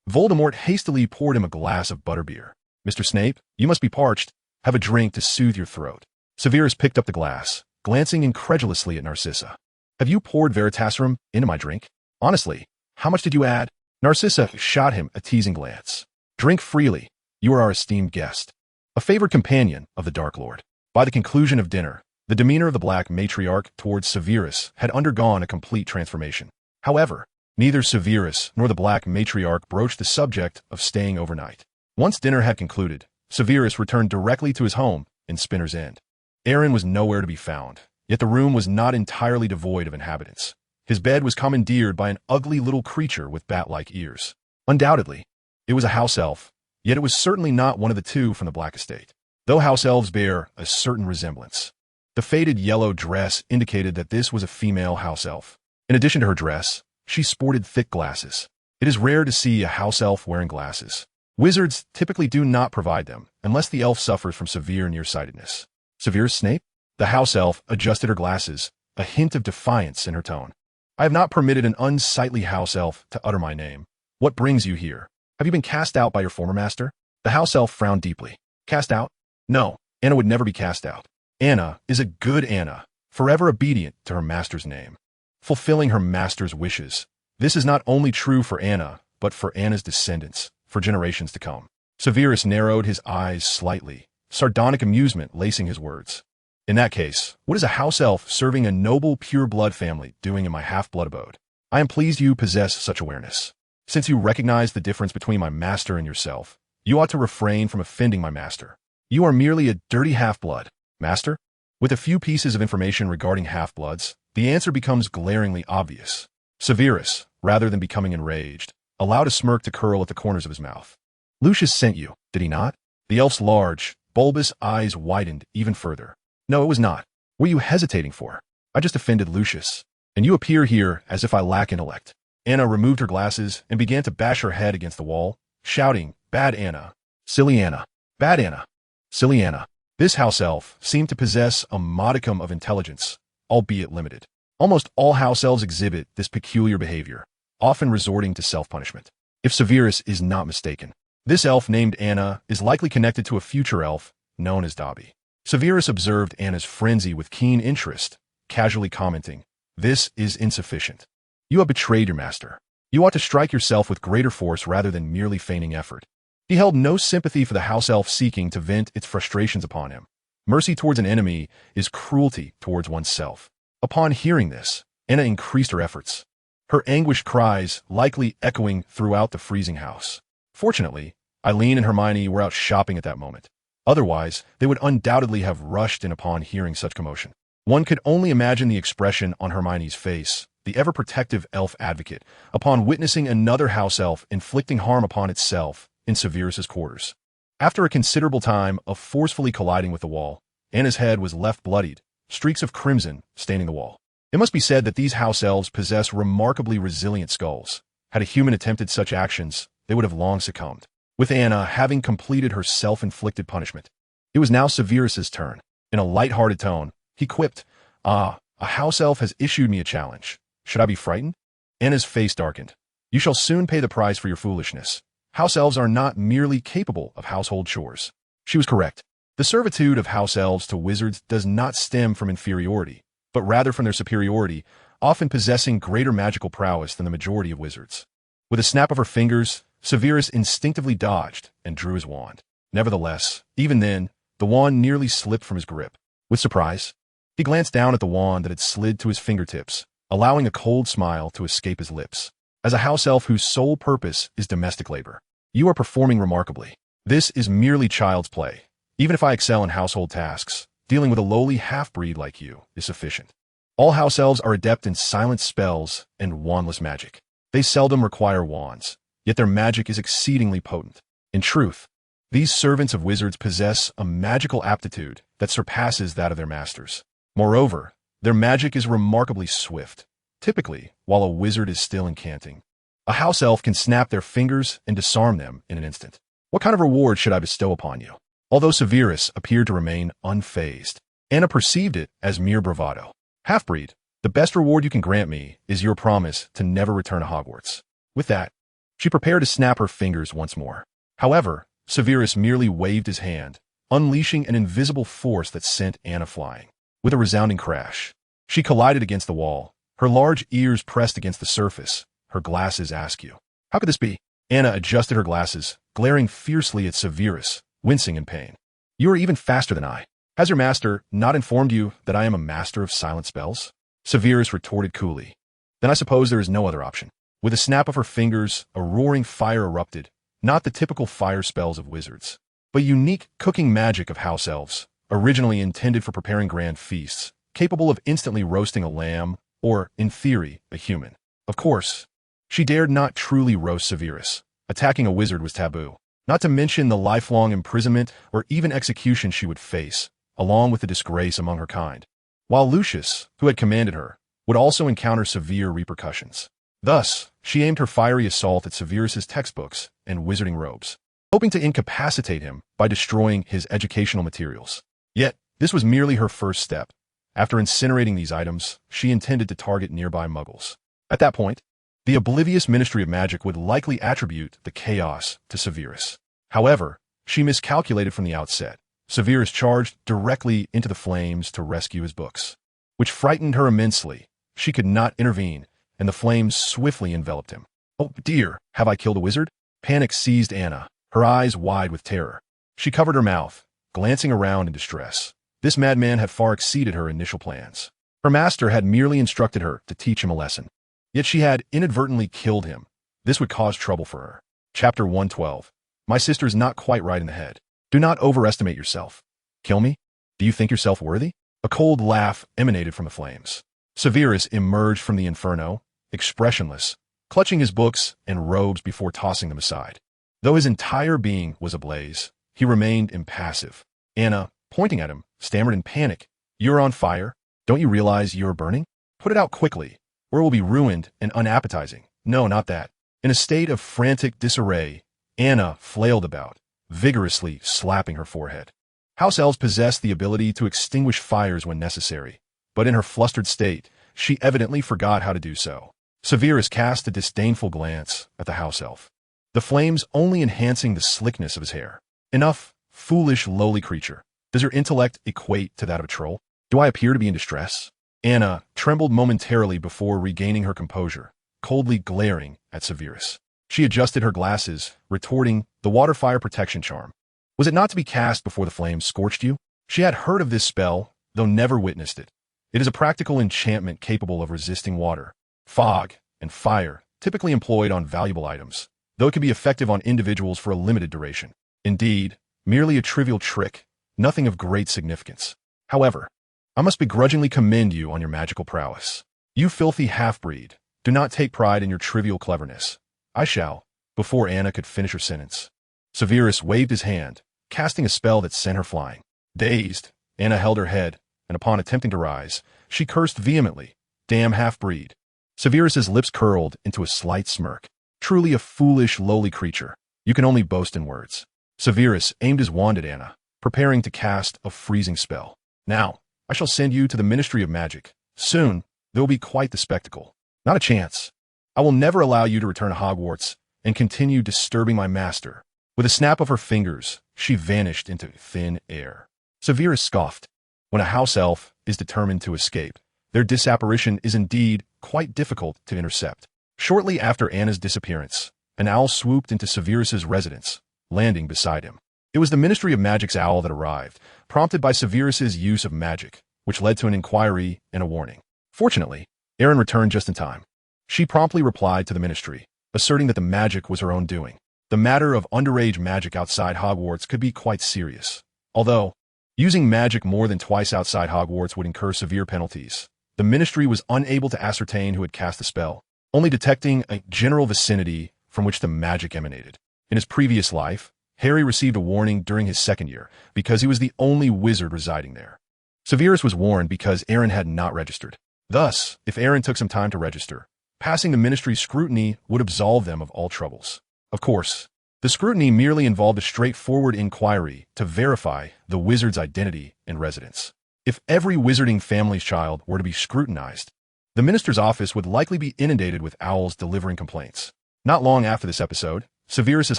Voldemort hastily poured him a glass of butterbeer. "Mr. Snape, you must be parched. Have a drink to soothe your throat." Severus picked up the glass, glancing incredulously at Narcissa. "Have you poured Veritaserum into my drink? Honestly, how much did you add?" Narcissa shot him a teasing glance. "Drink freely. You are our esteemed guest, a favored companion of the Dark Lord." By the conclusion of dinner, the demeanor of the Black Matriarch towards Severus had undergone a complete transformation. However, neither Severus nor the Black Matriarch broached the subject of staying overnight. Once dinner had concluded, Severus returned directly to his home in Spinner's End. Aaron was nowhere to be found, yet the room was not entirely devoid of inhabitants. His bed was commandeered by an ugly little creature with bat-like ears. Undoubtedly, it was a house elf, yet it was certainly not one of the two from the Black Estate, though house elves bear a certain resemblance. The faded yellow dress indicated that this was a female house elf. In addition to her dress, she sported thick glasses. It is rare to see a house elf wearing glasses. Wizards typically do not provide them, unless the elf suffers from severe nearsightedness. "Severus Snape?" The house elf adjusted her glasses, a hint of defiance in her tone. "I have not permitted an unsightly house elf to utter my name. What brings you here? Have you been cast out by your former master?" The house elf frowned deeply. "Cast out? No, Anna would never be cast out. Anna is a good Anna, forever obedient to her master's name, fulfilling her master's wishes. This is not only true for Anna, but for Anna's descendants, for generations to come." Severus narrowed his eyes slightly, sardonic amusement lacing his words. "In that case, what is a house elf serving a noble pure-blood family doing in my half-blood abode? I am pleased you possess such awareness. Since you recognize the difference between my master and yourself, you ought to refrain from offending my master. You are merely a dirty half-blood. Master?" With a few pieces of information regarding half-bloods, the answer becomes glaringly obvious. Severus, rather than becoming enraged, allowed a smirk to curl at the corners of his mouth. "Lucius sent you, did he not?" The elf's large, bulbous eyes widened even further. "No, it was not. What are you hesitating for? I just offended Lucius, and you appear here as if I lack intellect." Anna removed her glasses and began to bash her head against the wall, shouting, "Bad Anna! Silly Anna! Bad Anna! Silly Anna!" This house elf seemed to possess a modicum of intelligence, albeit limited. Almost all house elves exhibit this peculiar behavior, often resorting to self-punishment. If Severus is not mistaken, this elf named Anna is likely connected to a future elf known as Dobby. Severus observed Anna's frenzy with keen interest, casually commenting, "This is insufficient. You have betrayed your master. You ought to strike yourself with greater force rather than merely feigning effort." He held no sympathy for the house elf seeking to vent its frustrations upon him. Mercy towards an enemy is cruelty towards oneself. Upon hearing this, Anna increased her efforts, her anguished cries likely echoing throughout the freezing house. Fortunately, Eileen and Hermione were out shopping at that moment. Otherwise, they would undoubtedly have rushed in upon hearing such commotion. One could only imagine the expression on Hermione's face, the ever-protective elf advocate, upon witnessing another house elf inflicting harm upon itself in Severus's quarters. After a considerable time of forcefully colliding with the wall, Anna's head was left bloodied, streaks of crimson staining the wall. It must be said that these house elves possess remarkably resilient skulls. Had a human attempted such actions, they would have long succumbed. With Anna having completed her self-inflicted punishment, it was now Severus's turn. In a light-hearted tone, he quipped, "Ah, a house elf has issued me a challenge. Should I be frightened?" Anna's face darkened. "You shall soon pay the price for your foolishness. House elves are not merely capable of household chores." She was correct. The servitude of house elves to wizards does not stem from inferiority, but rather from their superiority, often possessing greater magical prowess than the majority of wizards. With a snap of her fingers, Severus instinctively dodged and drew his wand. Nevertheless, even then, the wand nearly slipped from his grip. With surprise, he glanced down at the wand that had slid to his fingertips, allowing a cold smile to escape his lips. As a house elf whose sole purpose is domestic labor, you are performing remarkably. This is merely child's play. Even if I excel in household tasks, dealing with a lowly half-breed like you is sufficient. All house elves are adept in silent spells and wandless magic. They seldom require wands, yet their magic is exceedingly potent. In truth, these servants of wizards possess a magical aptitude that surpasses that of their masters. Moreover, their magic is remarkably swift, typically while a wizard is still incanting. A house elf can snap their fingers and disarm them in an instant. What kind of reward should I bestow upon you? Although Severus appeared to remain unfazed, Anna perceived it as mere bravado. Half-breed, the best reward you can grant me is your promise to never return to Hogwarts. With that, she prepared to snap her fingers once more. However, Severus merely waved his hand, unleashing an invisible force that sent Anna flying. With a resounding crash, she collided against the wall, her large ears pressed against the surface, her glasses askew. How could this be? Anna adjusted her glasses, glaring fiercely at Severus, wincing in pain. You are even faster than I. Has your master not informed you that I am a master of silent spells? Severus retorted coolly. Then I suppose there is no other option. With a snap of her fingers, a roaring fire erupted, not the typical fire spells of wizards, but unique cooking magic of house elves, originally intended for preparing grand feasts, capable of instantly roasting a lamb, or, in theory, a human. Of course, she dared not truly roast Severus. Attacking a wizard was taboo, not to mention the lifelong imprisonment or even execution she would face, along with the disgrace among her kind. While Lucius, who had commanded her, would also encounter severe repercussions. Thus, she aimed her fiery assault at Severus's textbooks and wizarding robes, hoping to incapacitate him by destroying his educational materials. Yet, this was merely her first step. After incinerating these items, she intended to target nearby muggles. At that point, the oblivious Ministry of Magic would likely attribute the chaos to Severus. However, she miscalculated from the outset. Severus charged directly into the flames to rescue his books, which frightened her immensely. She could not intervene, and the flames swiftly enveloped him. Oh dear, have I killed a wizard? Panic seized Anna, her eyes wide with terror. She covered her mouth, glancing around in distress. This madman had far exceeded her initial plans. Her master had merely instructed her to teach him a lesson. Yet she had inadvertently killed him. This would cause trouble for her. Chapter 112. My sister's not quite right in the head. Do not overestimate yourself. Kill me? Do you think yourself worthy? A cold laugh emanated from the flames. Severus emerged from the inferno, expressionless, clutching his books and robes before tossing them aside. Though his entire being was ablaze, he remained impassive. Anna, pointing at him, stammered in panic. You're on fire? Don't you realize you're burning? Put it out quickly, or it will be ruined and unappetizing. No, not that. In a state of frantic disarray, Anna flailed about, vigorously slapping her forehead. House elves possess the ability to extinguish fires when necessary, but in her flustered state, she evidently forgot how to do so. Severus cast a disdainful glance at the house elf, the flames only enhancing the slickness of his hair. Enough, foolish, lowly creature. Does your intellect equate to that of a troll? Do I appear to be in distress? Anna trembled momentarily before regaining her composure, coldly glaring at Severus. She adjusted her glasses, retorting, the water-fire protection charm. Was it not to be cast before the flames scorched you? She had heard of this spell, though never witnessed it. It is a practical enchantment capable of resisting water, fog, and fire, typically employed on valuable items, though it can be effective on individuals for a limited duration. Indeed, merely a trivial trick, nothing of great significance. However, I must begrudgingly commend you on your magical prowess. You filthy half-breed, do not take pride in your trivial cleverness. I shall, before Anna could finish her sentence. Severus waved his hand, casting a spell that sent her flying. Dazed, Anna held her head, and upon attempting to rise, she cursed vehemently, "Damn half-breed." Severus's lips curled into a slight smirk. Truly a foolish, lowly creature. You can only boast in words. Severus aimed his wand at Anna, preparing to cast a freezing spell. Now, I shall send you to the Ministry of Magic. Soon, there will be quite the spectacle. Not a chance. I will never allow you to return to Hogwarts and continue disturbing my master. With a snap of her fingers, she vanished into thin air. Severus scoffed. When a house elf is determined to escape, their disapparition is indeed quite difficult to intercept. Shortly after Anna's disappearance, an owl swooped into Severus's residence, landing beside him. It was the Ministry of Magic's owl that arrived, prompted by Severus's use of magic, which led to an inquiry and a warning. Fortunately, Erin returned just in time. She promptly replied to the ministry, asserting that the magic was her own doing. The matter of underage magic outside Hogwarts could be quite serious. Although, using magic more than twice outside Hogwarts would incur severe penalties, the ministry was unable to ascertain who had cast the spell, only detecting a general vicinity from which the magic emanated. In his previous life, Harry received a warning during his second year because he was the only wizard residing there. Severus was warned because Erin had not registered. Thus, if Erin took some time to register, passing the ministry's scrutiny would absolve them of all troubles. Of course, the scrutiny merely involved a straightforward inquiry to verify the wizard's identity and residence. If every wizarding family's child were to be scrutinized, the minister's office would likely be inundated with owls delivering complaints. Not long after this episode, Severus's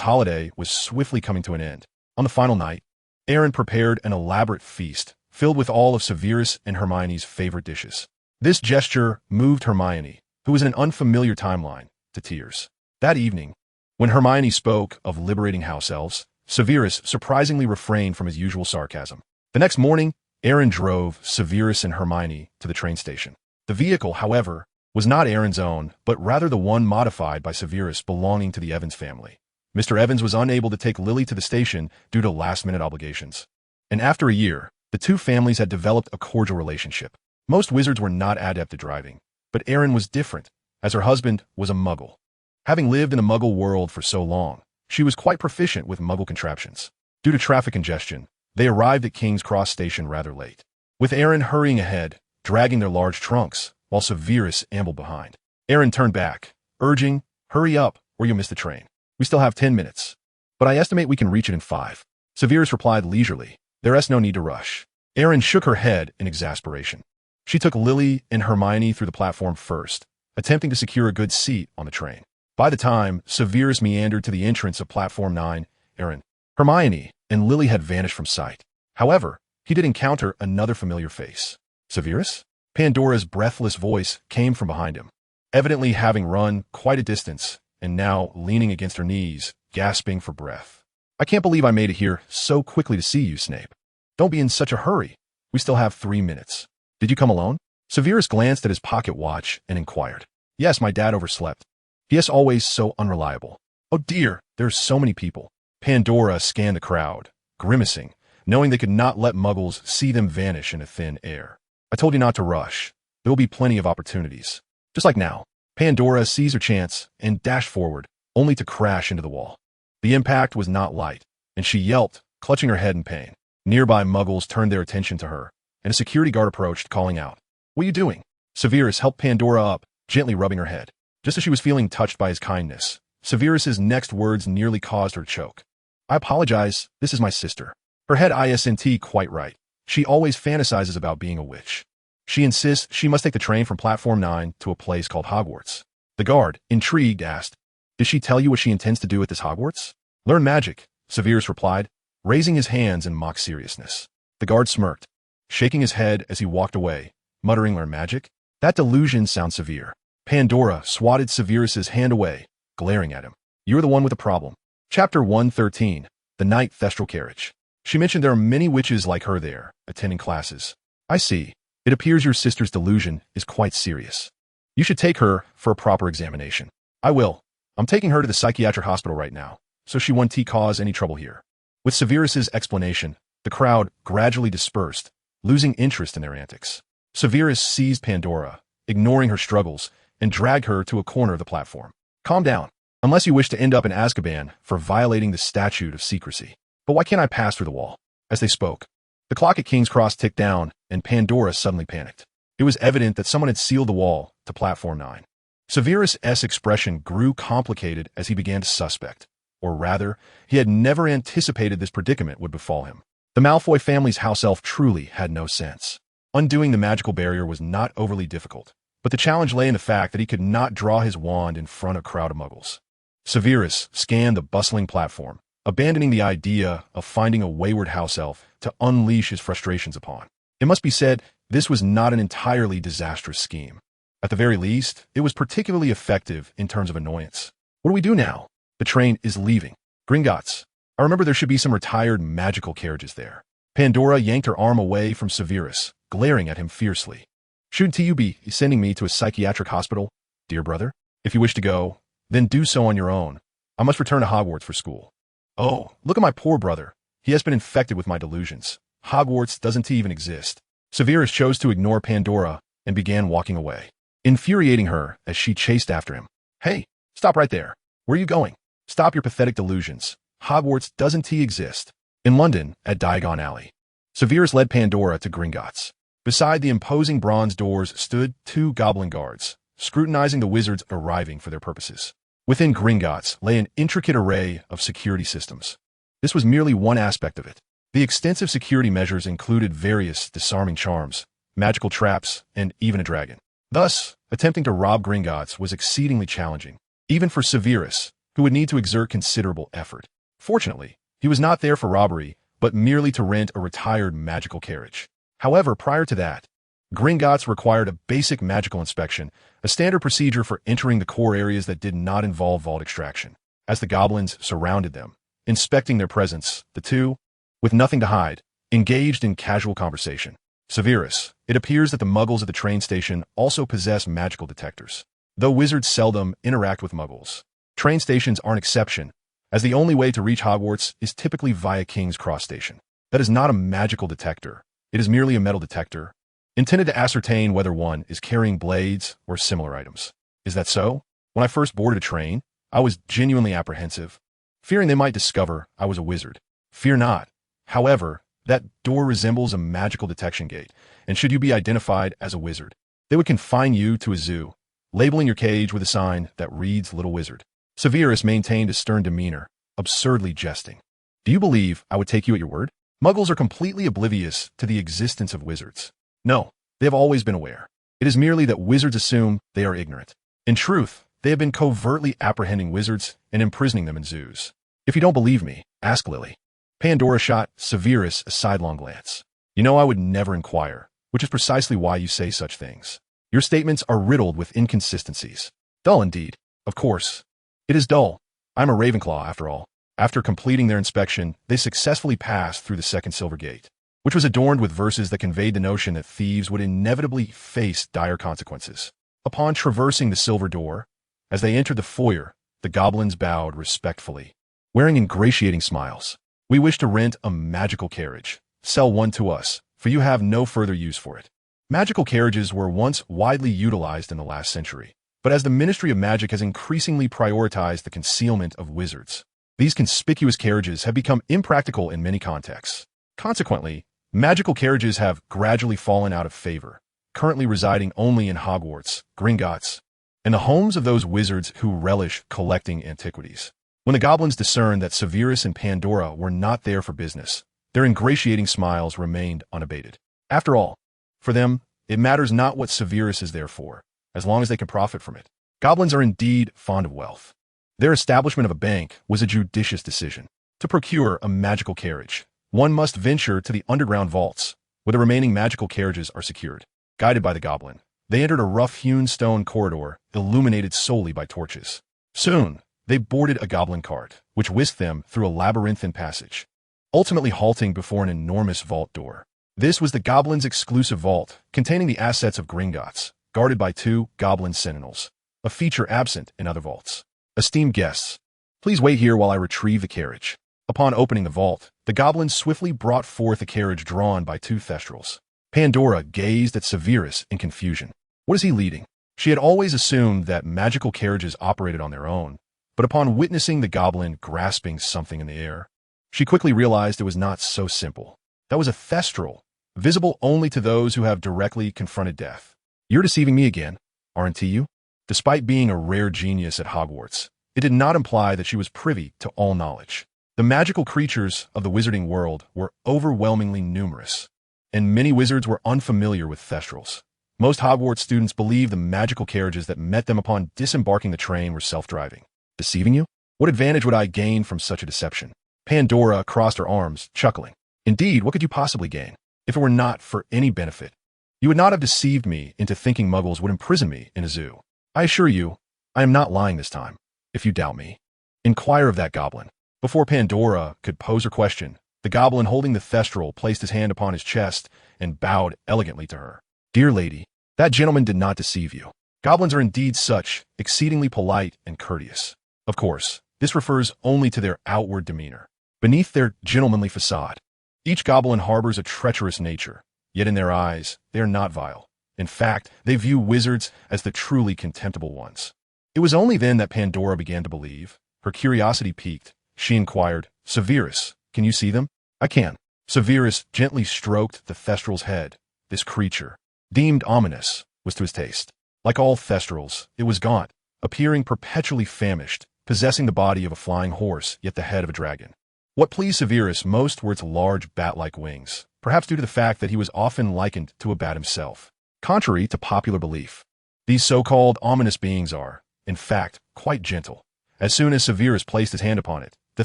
holiday was swiftly coming to an end. On the final night, Erin prepared an elaborate feast filled with all of Severus and Hermione's favorite dishes. This gesture moved Hermione, who was in an unfamiliar timeline, to tears. That evening, when Hermione spoke of liberating house elves, Severus surprisingly refrained from his usual sarcasm. The next morning, Erin drove Severus and Hermione to the train station. The vehicle, however, was not Erin's own, but rather the one modified by Severus belonging to the Evans family. Mr. Evans was unable to take Lily to the station due to last-minute obligations. And after a year, the two families had developed a cordial relationship. Most wizards were not adept at driving, but Erin was different, as her husband was a muggle. Having lived in the muggle world for so long, she was quite proficient with muggle contraptions. Due to traffic congestion, they arrived at King's Cross Station rather late, with Erin hurrying ahead, dragging their large trunks, while Severus ambled behind. Erin turned back, urging, "Hurry up, or you'll miss the train. We still have 10 minutes. But I estimate we can reach it in 5. Severus replied leisurely, "There's no need to rush." Erin shook her head in exasperation. She took Lily and Hermione through the platform first, attempting to secure a good seat on the train. By the time Severus meandered to the entrance of Platform 9, Erin, Hermione, and Lily had vanished from sight. However, he did encounter another familiar face. "Severus?" Pandora's breathless voice came from behind him, evidently having run quite a distance, and now leaning against her knees, gasping for breath. "I can't believe I made it here so quickly to see you, Snape. Don't be in such a hurry. We still have 3 minutes. Did you come alone?" Severus glanced at his pocket watch and inquired. "Yes, my dad overslept. He is always so unreliable." "Oh dear, there's so many people." Pandora scanned the crowd, grimacing, knowing they could not let muggles see them vanish into thin air. "I told you not to rush. There will be plenty of opportunities. Just like now." Pandora seized her chance and dashed forward, only to crash into the wall. The impact was not light, and she yelped, clutching her head in pain. Nearby muggles turned their attention to her, and a security guard approached, calling out, "What are you doing?" Severus helped Pandora up, gently rubbing her head. Just as she was feeling touched by his kindness, Severus's next words nearly caused her to choke. "I apologize, this is my sister. Her head isn't quite right. She always fantasizes about being a witch. She insists she must take the train from Platform 9 to a place called Hogwarts." The guard, intrigued, asked, "Did she tell you what she intends to do at this Hogwarts?" "Learn magic," Severus replied, raising his hands in mock seriousness. The guard smirked, shaking his head as he walked away, muttering, "Learn magic? That delusion sounds severe." Pandora swatted Severus's hand away, glaring at him. "You're the one with the problem. Chapter 113. The Night Thestral Carriage. She mentioned there are many witches like her there, attending classes. I see. It appears your sister's delusion is quite serious. You should take her for a proper examination. I will. I'm taking her to the psychiatric hospital right now, so she won't cause any trouble here. With Severus's explanation, the crowd gradually dispersed, losing interest in their antics. Severus seized Pandora, ignoring her struggles, and dragged her to a corner of the platform. Calm down, unless you wish to end up in Azkaban for violating the statute of secrecy. But why can't I pass through the wall? As they spoke, the clock at King's Cross ticked down, and Pandora suddenly panicked. It was evident that someone had sealed the wall to Platform 9. Severus's expression grew complicated as he began to suspect, or rather, he had never anticipated this predicament would befall him. The Malfoy family's house elf truly had no sense. Undoing the magical barrier was not overly difficult, but the challenge lay in the fact that he could not draw his wand in front of a crowd of muggles. Severus scanned the bustling platform, abandoning the idea of finding a wayward house elf to unleash his frustrations upon. It must be said, this was not an entirely disastrous scheme. At the very least, it was particularly effective in terms of annoyance. What do we do now? The train is leaving. Gringotts. I remember there should be some retired magical carriages there. Pandora yanked her arm away from Severus, glaring at him fiercely. Shouldn't you be sending me to a psychiatric hospital, dear brother? If you wish to go, then do so on your own. I must return to Hogwarts for school. Oh, look at my poor brother. He has been infected with my delusions. Hogwarts doesn't even exist. Severus chose to ignore Pandora and began walking away, infuriating her as she chased after him. Hey, stop right there. Where are you going? Stop your pathetic delusions. Hogwarts doesn't exist. In London, at Diagon Alley, Severus led Pandora to Gringotts. Beside the imposing bronze doors stood 2 goblin guards, scrutinizing the wizards arriving for their purposes. Within Gringotts lay an intricate array of security systems. This was merely one aspect of it. The extensive security measures included various disarming charms, magical traps, and even a dragon. Thus, attempting to rob Gringotts was exceedingly challenging, even for Severus, who would need to exert considerable effort. Fortunately, he was not there for robbery, but merely to rent a retired magical carriage. However, prior to that, Gringotts required a basic magical inspection, a standard procedure for entering the core areas that did not involve vault extraction. As the goblins surrounded them, inspecting their presence, the two, with nothing to hide, engaged in casual conversation. Severus, it appears that the muggles at the train station also possess magical detectors. Though wizards seldom interact with muggles, train stations are an exception, as the only way to reach Hogwarts is typically via King's Cross Station. That is not a magical detector. It is merely a metal detector, intended to ascertain whether one is carrying blades or similar items. Is that so? When I first boarded a train, I was genuinely apprehensive, fearing they might discover I was a wizard. Fear not. However, that door resembles a magical detection gate, and should you be identified as a wizard, they would confine you to a zoo, labeling your cage with a sign that reads Little Wizard. Severus maintained a stern demeanor, absurdly jesting. Do you believe I would take you at your word? Muggles are completely oblivious to the existence of wizards. No, they have always been aware. It is merely that wizards assume they are ignorant. In truth, they have been covertly apprehending wizards and imprisoning them in zoos. If you don't believe me, ask Lily. Pandora shot Severus a sidelong glance. You know I would never inquire, which is precisely why you say such things. Your statements are riddled with inconsistencies. Dull indeed. Of course. It is dull. I'm a Ravenclaw, after all. After completing their inspection, they successfully passed through the second silver gate, which was adorned with verses that conveyed the notion that thieves would inevitably face dire consequences. Upon traversing the silver door, as they entered the foyer, the goblins bowed respectfully, wearing ingratiating smiles. We wish to rent a magical carriage. Sell one to us, for you have no further use for it. Magical carriages were once widely utilized in the last century, but as the Ministry of Magic has increasingly prioritized the concealment of wizards, these conspicuous carriages have become impractical in many contexts. Consequently, magical carriages have gradually fallen out of favor, currently residing only in Hogwarts, Gringotts, and the homes of those wizards who relish collecting antiquities. When the goblins discerned that Severus and Pandora were not there for business, their ingratiating smiles remained unabated. After all, for them, it matters not what Severus is there for, as long as they can profit from it. Goblins are indeed fond of wealth. Their establishment of a bank was a judicious decision. To procure a magical carriage, one must venture to the underground vaults, where the remaining magical carriages are secured. Guided by the goblin, they entered a rough-hewn stone corridor illuminated solely by torches. Soon, They boarded a goblin cart, which whisked them through a labyrinthine passage, ultimately halting before an enormous vault door. This was the goblins' exclusive vault, containing the assets of Gringotts, guarded by 2 goblin sentinels, a feature absent in other vaults. Esteemed guests, please wait here while I retrieve the carriage. Upon opening the vault, the goblins swiftly brought forth a carriage drawn by 2 thestrals. Pandora gazed at Severus in confusion. What is he leading? She had always assumed that magical carriages operated on their own, but upon witnessing the goblin grasping something in the air, she quickly realized it was not so simple. That was a thestral, visible only to those who have directly confronted death. You're deceiving me again, aren't you? Despite being a rare genius at Hogwarts, it did not imply that she was privy to all knowledge. The magical creatures of the wizarding world were overwhelmingly numerous, and many wizards were unfamiliar with thestrals. Most Hogwarts students believed the magical carriages that met them upon disembarking the train were self-driving. Deceiving you? What advantage would I gain from such a deception? Pandora crossed her arms, chuckling. Indeed, what could you possibly gain? If it were not for any benefit, you would not have deceived me into thinking muggles would imprison me in a zoo. I assure you, I am not lying this time. If you doubt me, inquire of that goblin. Before Pandora could pose her question, the goblin holding the thestral placed his hand upon his chest and bowed elegantly to her. Dear lady, that gentleman did not deceive you. Goblins are indeed such, exceedingly polite and courteous. Of course, this refers only to their outward demeanor. Beneath their gentlemanly facade, each goblin harbors a treacherous nature, yet in their eyes, they are not vile. In fact, they view wizards as the truly contemptible ones. It was only then that Pandora began to believe. Her curiosity piqued. She inquired, Severus, can you see them? I can. Severus gently stroked the thestral's head. This creature, deemed ominous, was to his taste. Like all thestrals, it was gaunt, appearing perpetually famished, possessing the body of a flying horse, yet the head of a dragon. What pleased Severus most were its large bat-like wings, perhaps due to the fact that he was often likened to a bat himself. Contrary to popular belief, these so-called ominous beings are, in fact, quite gentle. As soon as Severus placed his hand upon it, the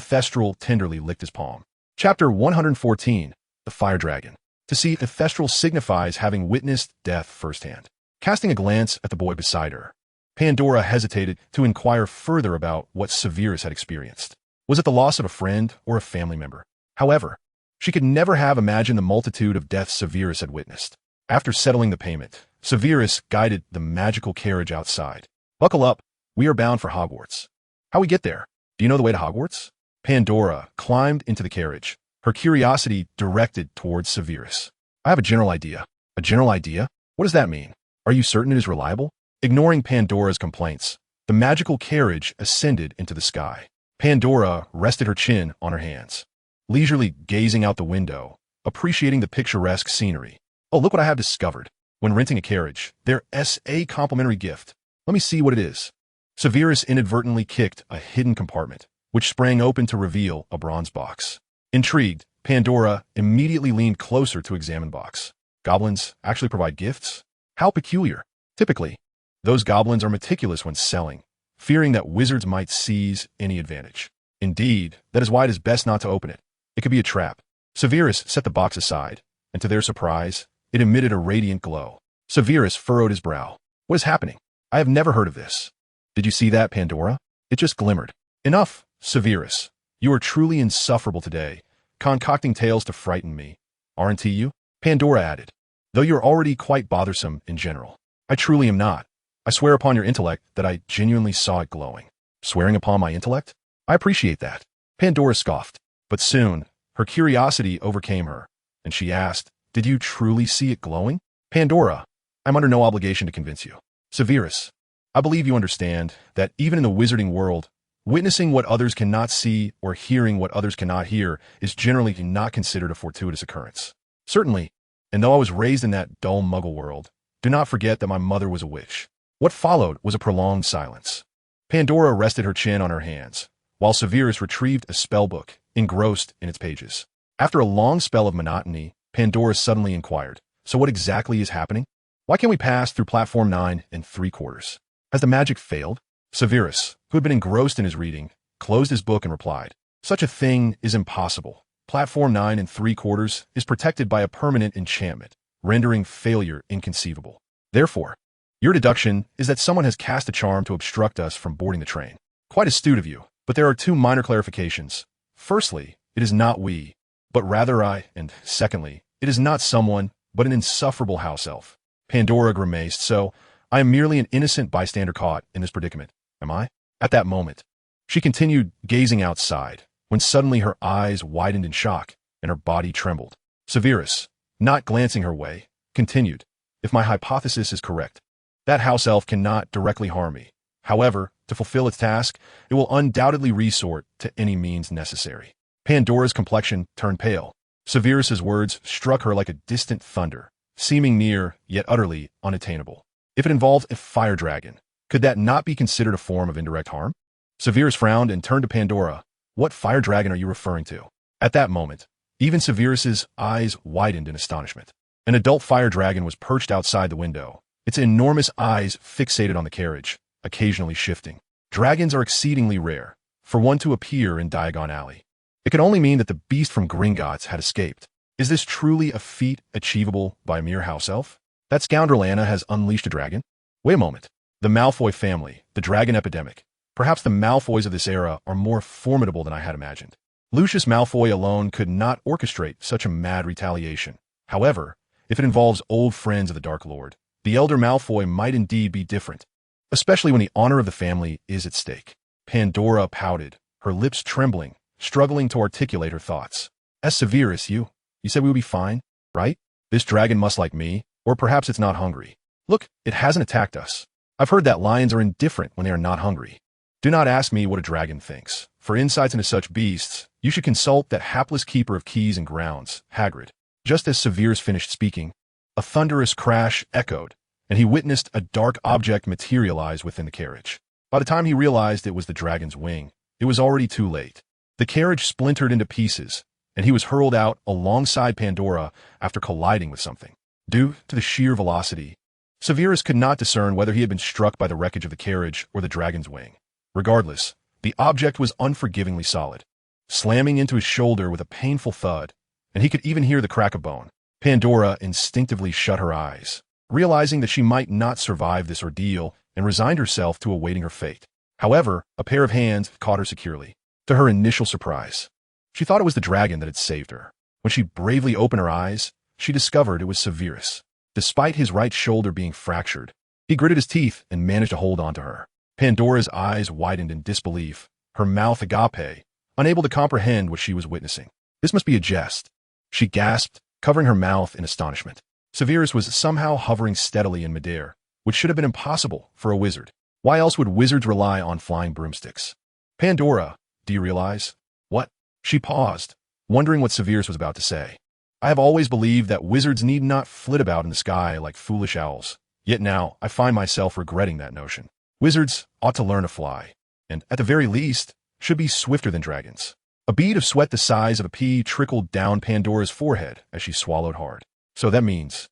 thestral tenderly licked his palm. Chapter 114, The Fire Dragon. To see a thestral signifies having witnessed death firsthand. Casting a glance at the boy beside her, Pandora hesitated to inquire further about what Severus had experienced. Was it the loss of a friend or a family member? However, she could never have imagined the multitude of deaths Severus had witnessed. After settling the payment, Severus guided the magical carriage outside. Buckle up, we are bound for Hogwarts. How we get there? Do you know the way to Hogwarts? Pandora climbed into the carriage, her curiosity directed towards Severus. I have a general idea. A general idea? What does that mean? Are you certain it is reliable? Ignoring Pandora's complaints, the magical carriage ascended into the sky. Pandora rested her chin on her hands, leisurely gazing out the window, appreciating the picturesque scenery. Oh, look what I have discovered. When renting a carriage, there's a complimentary gift. Let me see what it is. Severus inadvertently kicked a hidden compartment, which sprang open to reveal a bronze box. Intrigued, Pandora immediately leaned closer to examine the box. Goblins actually provide gifts? How peculiar. Typically, those goblins are meticulous when selling, fearing that wizards might seize any advantage. Indeed, that is why it is best not to open it. It could be a trap. Severus set the box aside, and to their surprise, it emitted a radiant glow. Severus furrowed his brow. What is happening? I have never heard of this. Did you see that, Pandora? It just glimmered. Enough, Severus. You are truly insufferable today, concocting tales to frighten me. Aren't you? Pandora added. Though you're already quite bothersome in general. I truly am not. I swear upon your intellect that I genuinely saw it glowing. Swearing upon my intellect? I appreciate that. Pandora scoffed. But soon, her curiosity overcame her, and she asked, Did you truly see it glowing? Pandora, I'm under no obligation to convince you. Severus, I believe you understand that even in the wizarding world, witnessing what others cannot see or hearing what others cannot hear is generally not considered a fortuitous occurrence. Certainly, and though I was raised in that dull muggle world, do not forget that my mother was a witch. What followed was a prolonged silence. Pandora rested her chin on her hands, while Severus retrieved a spellbook, engrossed in its pages. After a long spell of monotony, Pandora suddenly inquired, So what exactly is happening? Why can't we pass through platform 9 3/4? Has the magic failed? Severus, who had been engrossed in his reading, closed his book and replied, Such a thing is impossible. Platform 9 3/4 is protected by a permanent enchantment, rendering failure inconceivable. Therefore, your deduction is that someone has cast a charm to obstruct us from boarding the train. Quite astute of you, but there are two minor clarifications. Firstly, it is not we, but rather I, and secondly, it is not someone, but an insufferable house elf. Pandora grimaced. So, I am merely an innocent bystander caught in this predicament, am I? At that moment, she continued gazing outside, when suddenly her eyes widened in shock, and her body trembled. Severus, not glancing her way, continued, if my hypothesis is correct, that house elf cannot directly harm me. However, to fulfill its task, it will undoubtedly resort to any means necessary. Pandora's complexion turned pale. Severus's words struck her like a distant thunder, seeming near, yet utterly unattainable. If it involved a fire dragon, could that not be considered a form of indirect harm? Severus frowned and turned to Pandora. What fire dragon are you referring to? At that moment, even Severus's eyes widened in astonishment. An adult fire dragon was perched outside the window, its enormous eyes fixated on the carriage, occasionally shifting. Dragons are exceedingly rare, for one to appear in Diagon Alley. It could only mean that the beast from Gringotts had escaped. Is this truly a feat achievable by a mere house elf? That scoundrel Anna has unleashed a dragon? Wait a moment. The Malfoy family, the dragon epidemic. Perhaps the Malfoys of this era are more formidable than I had imagined. Lucius Malfoy alone could not orchestrate such a mad retaliation. However, if it involves old friends of the Dark Lord, the elder Malfoy might indeed be different, especially when the honor of the family is at stake. Pandora pouted, her lips trembling, struggling to articulate her thoughts. As Severus, you said we would be fine, right? This dragon must like me, or perhaps it's not hungry. Look, it hasn't attacked us. I've heard that lions are indifferent when they are not hungry. Do not ask me what a dragon thinks. For insights into such beasts, you should consult that hapless keeper of keys and grounds, Hagrid. Just as Severus finished speaking, a thunderous crash echoed, and he witnessed a dark object materialize within the carriage. By the time he realized it was the dragon's wing, it was already too late. The carriage splintered into pieces, and he was hurled out alongside Pandora after colliding with something. Due to the sheer velocity, Severus could not discern whether he had been struck by the wreckage of the carriage or the dragon's wing. Regardless, the object was unforgivingly solid, slamming into his shoulder with a painful thud, and he could even hear the crack of bone. Pandora instinctively shut her eyes, realizing that she might not survive this ordeal, and resigned herself to awaiting her fate. However, a pair of hands caught her securely. To her initial surprise, she thought it was the dragon that had saved her. When she bravely opened her eyes, she discovered it was Severus. Despite his right shoulder being fractured, he gritted his teeth and managed to hold on to her. Pandora's eyes widened in disbelief, her mouth agape, unable to comprehend what she was witnessing. This must be a jest. She gasped, covering her mouth in astonishment. Severus was somehow hovering steadily in midair, which should have been impossible for a wizard. Why else would wizards rely on flying broomsticks? Pandora, do you realize? What? She paused, wondering what Severus was about to say. I have always believed that wizards need not flit about in the sky like foolish owls, yet now I find myself regretting that notion. Wizards ought to learn to fly, and, at the very least, should be swifter than dragons. A bead of sweat the size of a pea trickled down Pandora's forehead as she swallowed hard. So that means...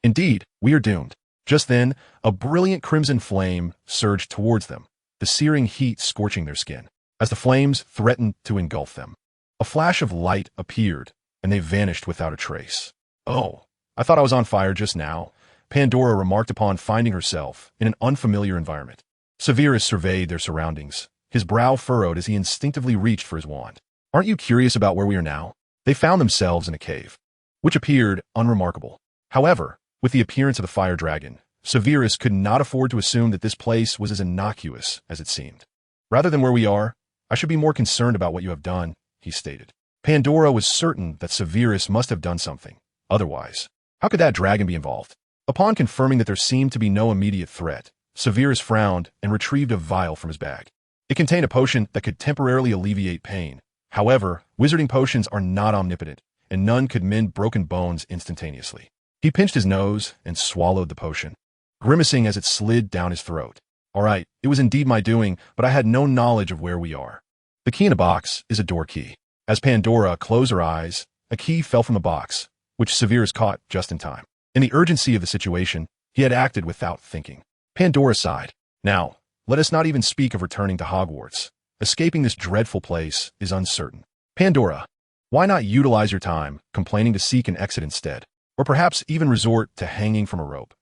Indeed, we are doomed. Just then, a brilliant crimson flame surged towards them, the searing heat scorching their skin. As the flames threatened to engulf them, a flash of light appeared, and they vanished without a trace. Oh, I thought I was on fire just now, Pandora remarked upon finding herself in an unfamiliar environment. Severus surveyed their surroundings, his brow furrowed as he instinctively reached for his wand. Aren't you curious about where we are now? They found themselves in a cave, which appeared unremarkable. However, with the appearance of the fire dragon, Severus could not afford to assume that this place was as innocuous as it seemed. Rather than where we are, I should be more concerned about what you have done, he stated. Pandora was certain that Severus must have done something. Otherwise, how could that dragon be involved? Upon confirming that there seemed to be no immediate threat, Severus frowned and retrieved a vial from his bag. It contained a potion that could temporarily alleviate pain. However, wizarding potions are not omnipotent, and none could mend broken bones instantaneously. He pinched his nose and swallowed the potion, grimacing as it slid down his throat. All right, it was indeed my doing, but I had no knowledge of where we are. The key in a box is a door key. As Pandora closed her eyes, a key fell from the box, which Severus caught just in time. In the urgency of the situation, he had acted without thinking. Pandora sighed. Now, let us not even speak of returning to Hogwarts. Escaping this dreadful place is uncertain. Pandora, why not utilize your time complaining to seek an exit instead? Or perhaps even resort to hanging from a rope?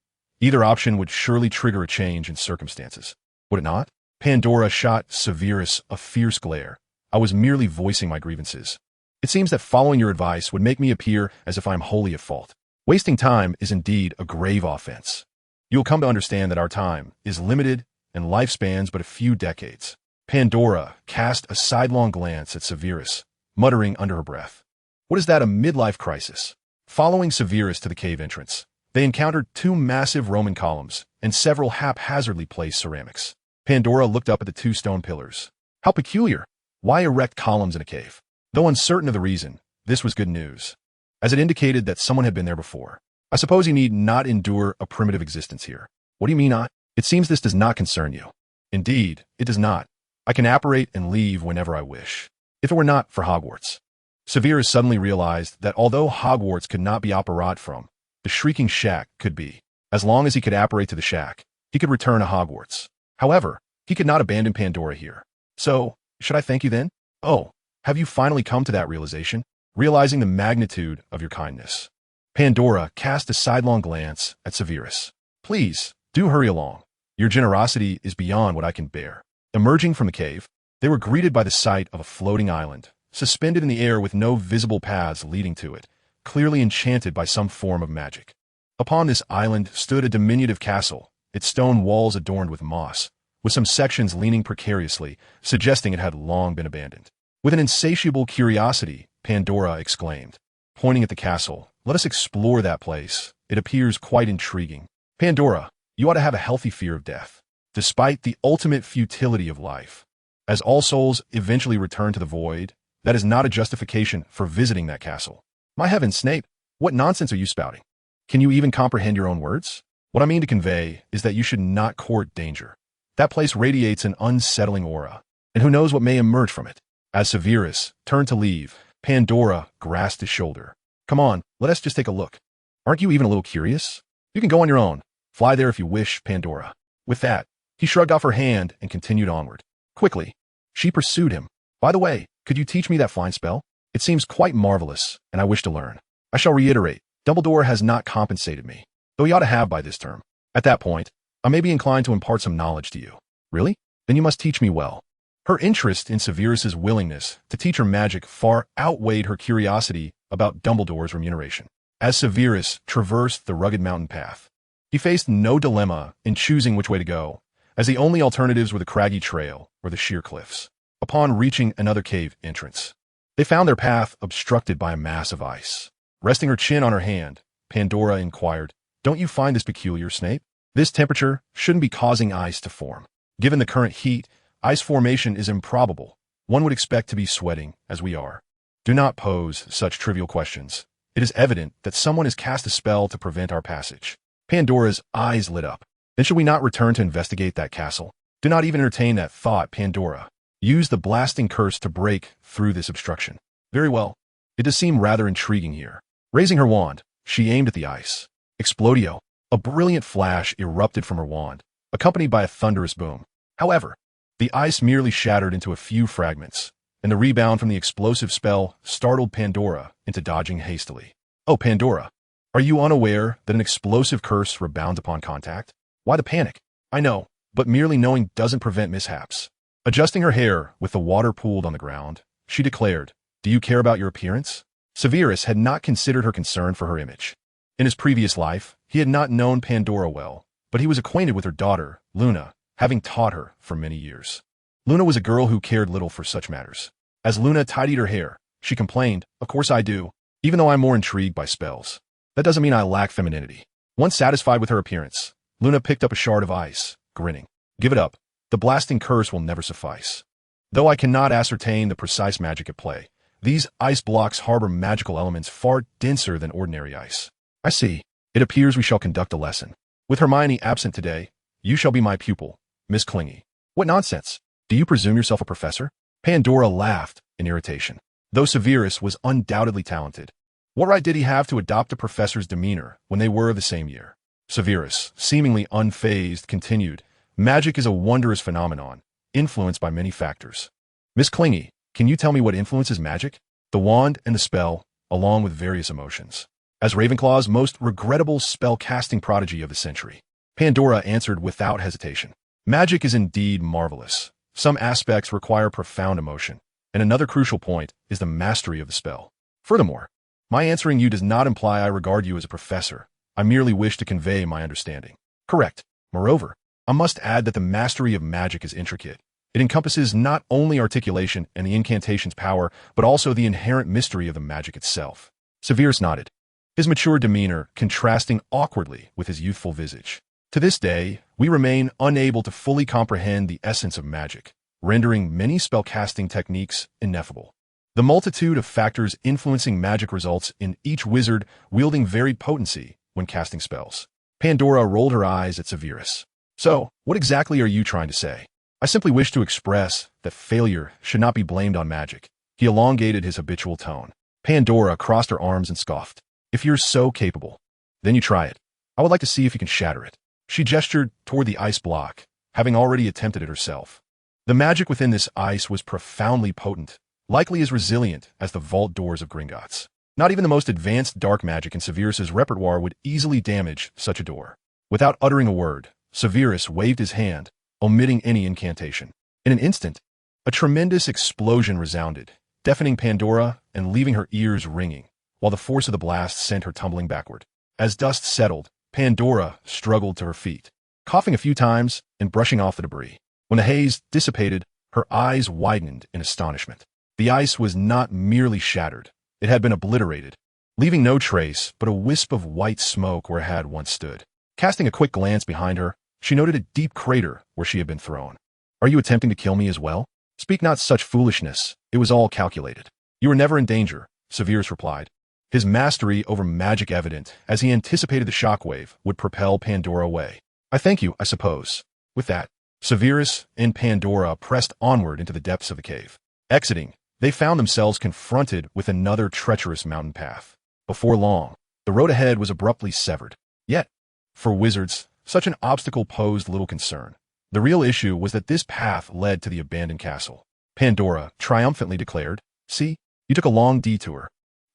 Either option would surely trigger a change in circumstances. Would it not? Pandora shot Severus a fierce glare. I was merely voicing my grievances. It seems that following your advice would make me appear as if I am wholly at fault. Wasting time is indeed a grave offense. You'll come to understand that our time is limited and life spans but a few decades. Pandora cast a sidelong glance at Severus, muttering under her breath. What is that, a midlife crisis? Following Severus to the cave entrance, they encountered 2 massive Roman columns and several haphazardly placed ceramics. Pandora looked up at the 2 stone pillars. How peculiar! Why erect columns in a cave? Though uncertain of the reason, this was good news, as it indicated that someone had been there before. I suppose you need not endure a primitive existence here. What do you mean not? It seems this does not concern you. Indeed, it does not. I can apparate and leave whenever I wish. If it were not for Hogwarts. Severus suddenly realized that although Hogwarts could not be apparat from, the Shrieking Shack could be. As long as he could apparate to the shack, he could return to Hogwarts. However, he could not abandon Pandora here. So, should I thank you then? Oh, have you finally come to that realization? Realizing the magnitude of your kindness. Pandora cast a sidelong glance at Severus. Please, do hurry along. Your generosity is beyond what I can bear. Emerging from the cave, they were greeted by the sight of a floating island, suspended in the air with no visible paths leading to it, clearly enchanted by some form of magic. Upon this island stood a diminutive castle, its stone walls adorned with moss, with some sections leaning precariously, suggesting it had long been abandoned. With an insatiable curiosity, Pandora exclaimed, pointing at the castle, "Let us explore that place. It appears quite intriguing." Pandora, you ought to have a healthy fear of death, despite the ultimate futility of life. As all souls eventually return to the void, that is not a justification for visiting that castle. My heavens, Snape, what nonsense are you spouting? Can you even comprehend your own words? What I mean to convey is that you should not court danger. That place radiates an unsettling aura, and who knows what may emerge from it. As Severus turned to leave, Pandora grasped his shoulder. Come on, let us just take a look. Aren't you even a little curious? You can go on your own. Fly there if you wish, Pandora. With that, he shrugged off her hand and continued onward. Quickly, she pursued him. By the way, could you teach me that flying spell? It seems quite marvelous, and I wish to learn. I shall reiterate, Dumbledore has not compensated me, though he ought to have by this term. At that point, I may be inclined to impart some knowledge to you. Really? Then you must teach me well. Her interest in Severus's willingness to teach her magic far outweighed her curiosity about Dumbledore's remuneration. As Severus traversed the rugged mountain path, he faced no dilemma in choosing which way to go, as the only alternatives were the craggy trail or the sheer cliffs. Upon reaching another cave entrance, they found their path obstructed by a mass of ice. Resting her chin on her hand, Pandora inquired, "Don't you find this peculiar, Snape? This temperature shouldn't be causing ice to form. Given the current heat, ice formation is improbable. One would expect to be sweating, as we are. Do not pose such trivial questions. It is evident that someone has cast a spell to prevent our passage." Pandora's eyes lit up. Then should we not return to investigate that castle? Do not even entertain that thought, Pandora. Use the blasting curse to break through this obstruction. Very well. It does seem rather intriguing here. Raising her wand, she aimed at the ice. Explodio. A brilliant flash erupted from her wand, accompanied by a thunderous boom. However, the ice merely shattered into a few fragments, and the rebound from the explosive spell startled Pandora into dodging hastily. Oh, Pandora, are you unaware that an explosive curse rebounds upon contact? Why the panic? I know, but merely knowing doesn't prevent mishaps. Adjusting her hair with the water pooled on the ground, she declared, "Do you care about your appearance?" Severus had not considered her concern for her image. In his previous life, he had not known Pandora well, but he was acquainted with her daughter, Luna, having taught her for many years. Luna was a girl who cared little for such matters. As Luna tidied her hair, she complained, "Of course I do, even though I'm more intrigued by spells. That doesn't mean I lack femininity." Once satisfied with her appearance, Luna picked up a shard of ice, grinning. "Give it up. The blasting curse will never suffice. Though I cannot ascertain the precise magic at play, these ice blocks harbor magical elements far denser than ordinary ice." "I see. It appears we shall conduct a lesson. With Hermione absent today, you shall be my pupil, Miss Clingy." "What nonsense! Do you presume yourself a professor?" Pandora laughed in irritation. Though Severus was undoubtedly talented, what right did he have to adopt a professor's demeanor when they were of the same year? Severus, seemingly unfazed, continued, "Magic is a wondrous phenomenon, influenced by many factors. Miss Clingy, can you tell me what influences magic?" "The wand and the spell, along with various emotions." As Ravenclaw's most regrettable spell-casting prodigy of the century, Pandora answered without hesitation. Magic is indeed marvelous. Some aspects require profound emotion, and another crucial point is the mastery of the spell. Furthermore, my answering you does not imply I regard you as a professor. I merely wish to convey my understanding. Correct. Moreover, I must add that the mastery of magic is intricate. It encompasses not only articulation and the incantation's power, but also the inherent mystery of the magic itself. Severus nodded, his mature demeanor contrasting awkwardly with his youthful visage. To this day, we remain unable to fully comprehend the essence of magic, rendering many spellcasting techniques ineffable. The multitude of factors influencing magic results in each wizard wielding varied potency when casting spells. Pandora rolled her eyes at Severus. So, what exactly are you trying to say? I simply wish to express that failure should not be blamed on magic. He elongated his habitual tone. Pandora crossed her arms and scoffed. If you're so capable, then you try it. I would like to see if you can shatter it. She gestured toward the ice block, having already attempted it herself. The magic within this ice was profoundly potent, likely as resilient as the vault doors of Gringotts. Not even the most advanced dark magic in Severus's repertoire would easily damage such a door. Without uttering a word, Severus waved his hand, omitting any incantation. In an instant, a tremendous explosion resounded, deafening Pandora and leaving her ears ringing, while the force of the blast sent her tumbling backward. As dust settled, Pandora struggled to her feet, coughing a few times and brushing off the debris. When the haze dissipated, her eyes widened in astonishment. The ice was not merely shattered, it had been obliterated, leaving no trace but a wisp of white smoke where it had once stood. Casting a quick glance behind her, she noted a deep crater where she had been thrown. Are you attempting to kill me as well? Speak not such foolishness, it was all calculated. You were never in danger, Severus replied, his mastery over magic evident as he anticipated the shockwave would propel Pandora away. I thank you, I suppose. With that, Severus and Pandora pressed onward into the depths of the cave. Exiting, they found themselves confronted with another treacherous mountain path. Before long, the road ahead was abruptly severed. Yet, for wizards, such an obstacle posed little concern. The real issue was that this path led to the abandoned castle. Pandora triumphantly declared, See, you took a long detour,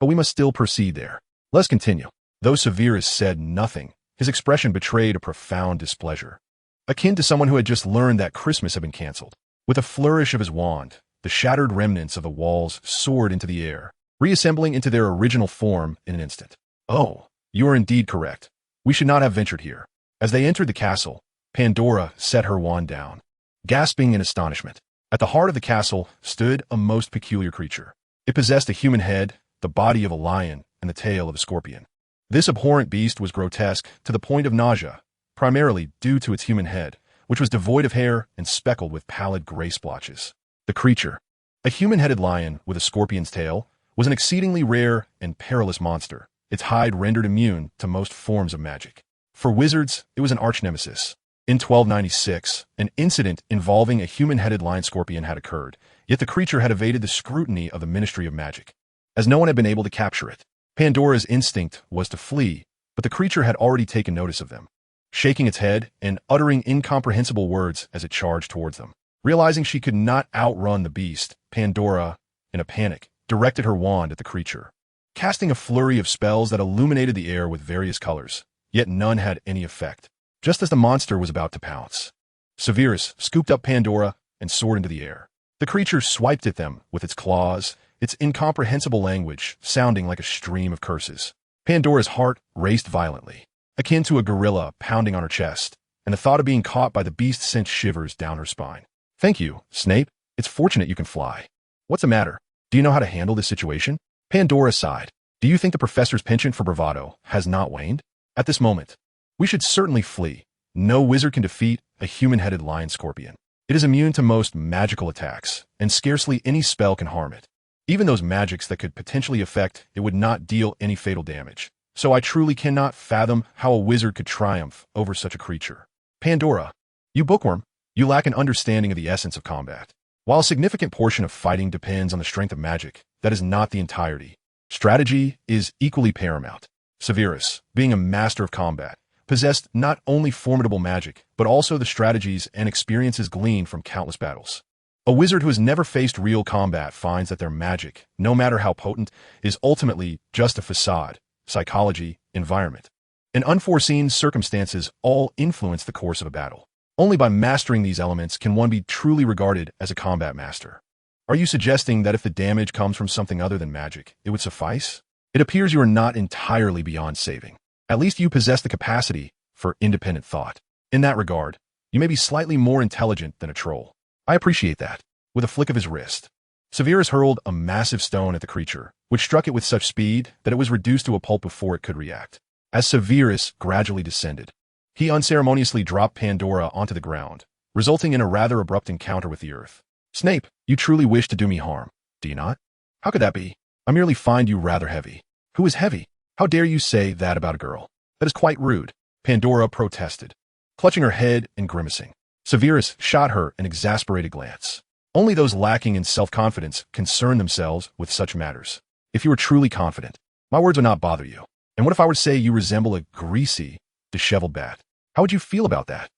but we must still proceed there. Let's continue. Though Severus said nothing, his expression betrayed a profound displeasure, akin to someone who had just learned that Christmas had been canceled. With a flourish of his wand, the shattered remnants of the walls soared into the air, reassembling into their original form in an instant. Oh, you are indeed correct. We should not have ventured here. As they entered the castle, Pandora set her wand down, gasping in astonishment. At the heart of the castle stood a most peculiar creature. It possessed a human head, the body of a lion, and the tail of a scorpion. This abhorrent beast was grotesque to the point of nausea, primarily due to its human head, which was devoid of hair and speckled with pallid gray splotches. The creature, a human-headed lion with a scorpion's tail, was an exceedingly rare and perilous monster, its hide rendered immune to most forms of magic. For wizards, it was an arch-nemesis. In 1296, an incident involving a human-headed lion-scorpion had occurred, yet the creature had evaded the scrutiny of the Ministry of Magic, as no one had been able to capture it. Pandora's instinct was to flee, but the creature had already taken notice of them, shaking its head and uttering incomprehensible words as it charged towards them. Realizing she could not outrun the beast, Pandora, in a panic, directed her wand at the creature, casting a flurry of spells that illuminated the air with various colors, yet none had any effect. Just as the monster was about to pounce, Severus scooped up Pandora and soared into the air. The creature swiped at them with its claws, its incomprehensible language sounding like a stream of curses. Pandora's heart raced violently, akin to a gorilla pounding on her chest, and the thought of being caught by the beast sent shivers down her spine. Thank you, Snape. It's fortunate you can fly. What's the matter? Do you know how to handle this situation? Pandora sighed. Do you think the professor's penchant for bravado has not waned? At this moment, we should certainly flee. No wizard can defeat a human-headed lion scorpion. It is immune to most magical attacks, and scarcely any spell can harm it. Even those magics that could potentially affect it would not deal any fatal damage. So I truly cannot fathom how a wizard could triumph over such a creature. Pandora, you bookworm, you lack an understanding of the essence of combat. While a significant portion of fighting depends on the strength of magic, that is not the entirety. Strategy is equally paramount. Severus, being a master of combat, possessed not only formidable magic, but also the strategies and experiences gleaned from countless battles. A wizard who has never faced real combat finds that their magic, no matter how potent, is ultimately just a facade, psychology, environment, and unforeseen circumstances all influence the course of a battle. Only by mastering these elements can one be truly regarded as a combat master. Are you suggesting that if the damage comes from something other than magic, it would suffice? It appears you are not entirely beyond saving. At least you possess the capacity for independent thought. In that regard, you may be slightly more intelligent than a troll. I appreciate that. With a flick of his wrist, Severus hurled a massive stone at the creature, which struck it with such speed that it was reduced to a pulp before it could react. As Severus gradually descended, he unceremoniously dropped Pandora onto the ground, resulting in a rather abrupt encounter with the earth. Snape, you truly wish to do me harm, do you not? How could that be? I merely find you rather heavy. Who is heavy? How dare you say that about a girl? That is quite rude, Pandora protested, clutching her head and grimacing. Severus shot her an exasperated glance. Only those lacking in self-confidence concern themselves with such matters. If you were truly confident, my words would not bother you. And what if I were to say you resemble a greasy, disheveled bat? How would you feel about that?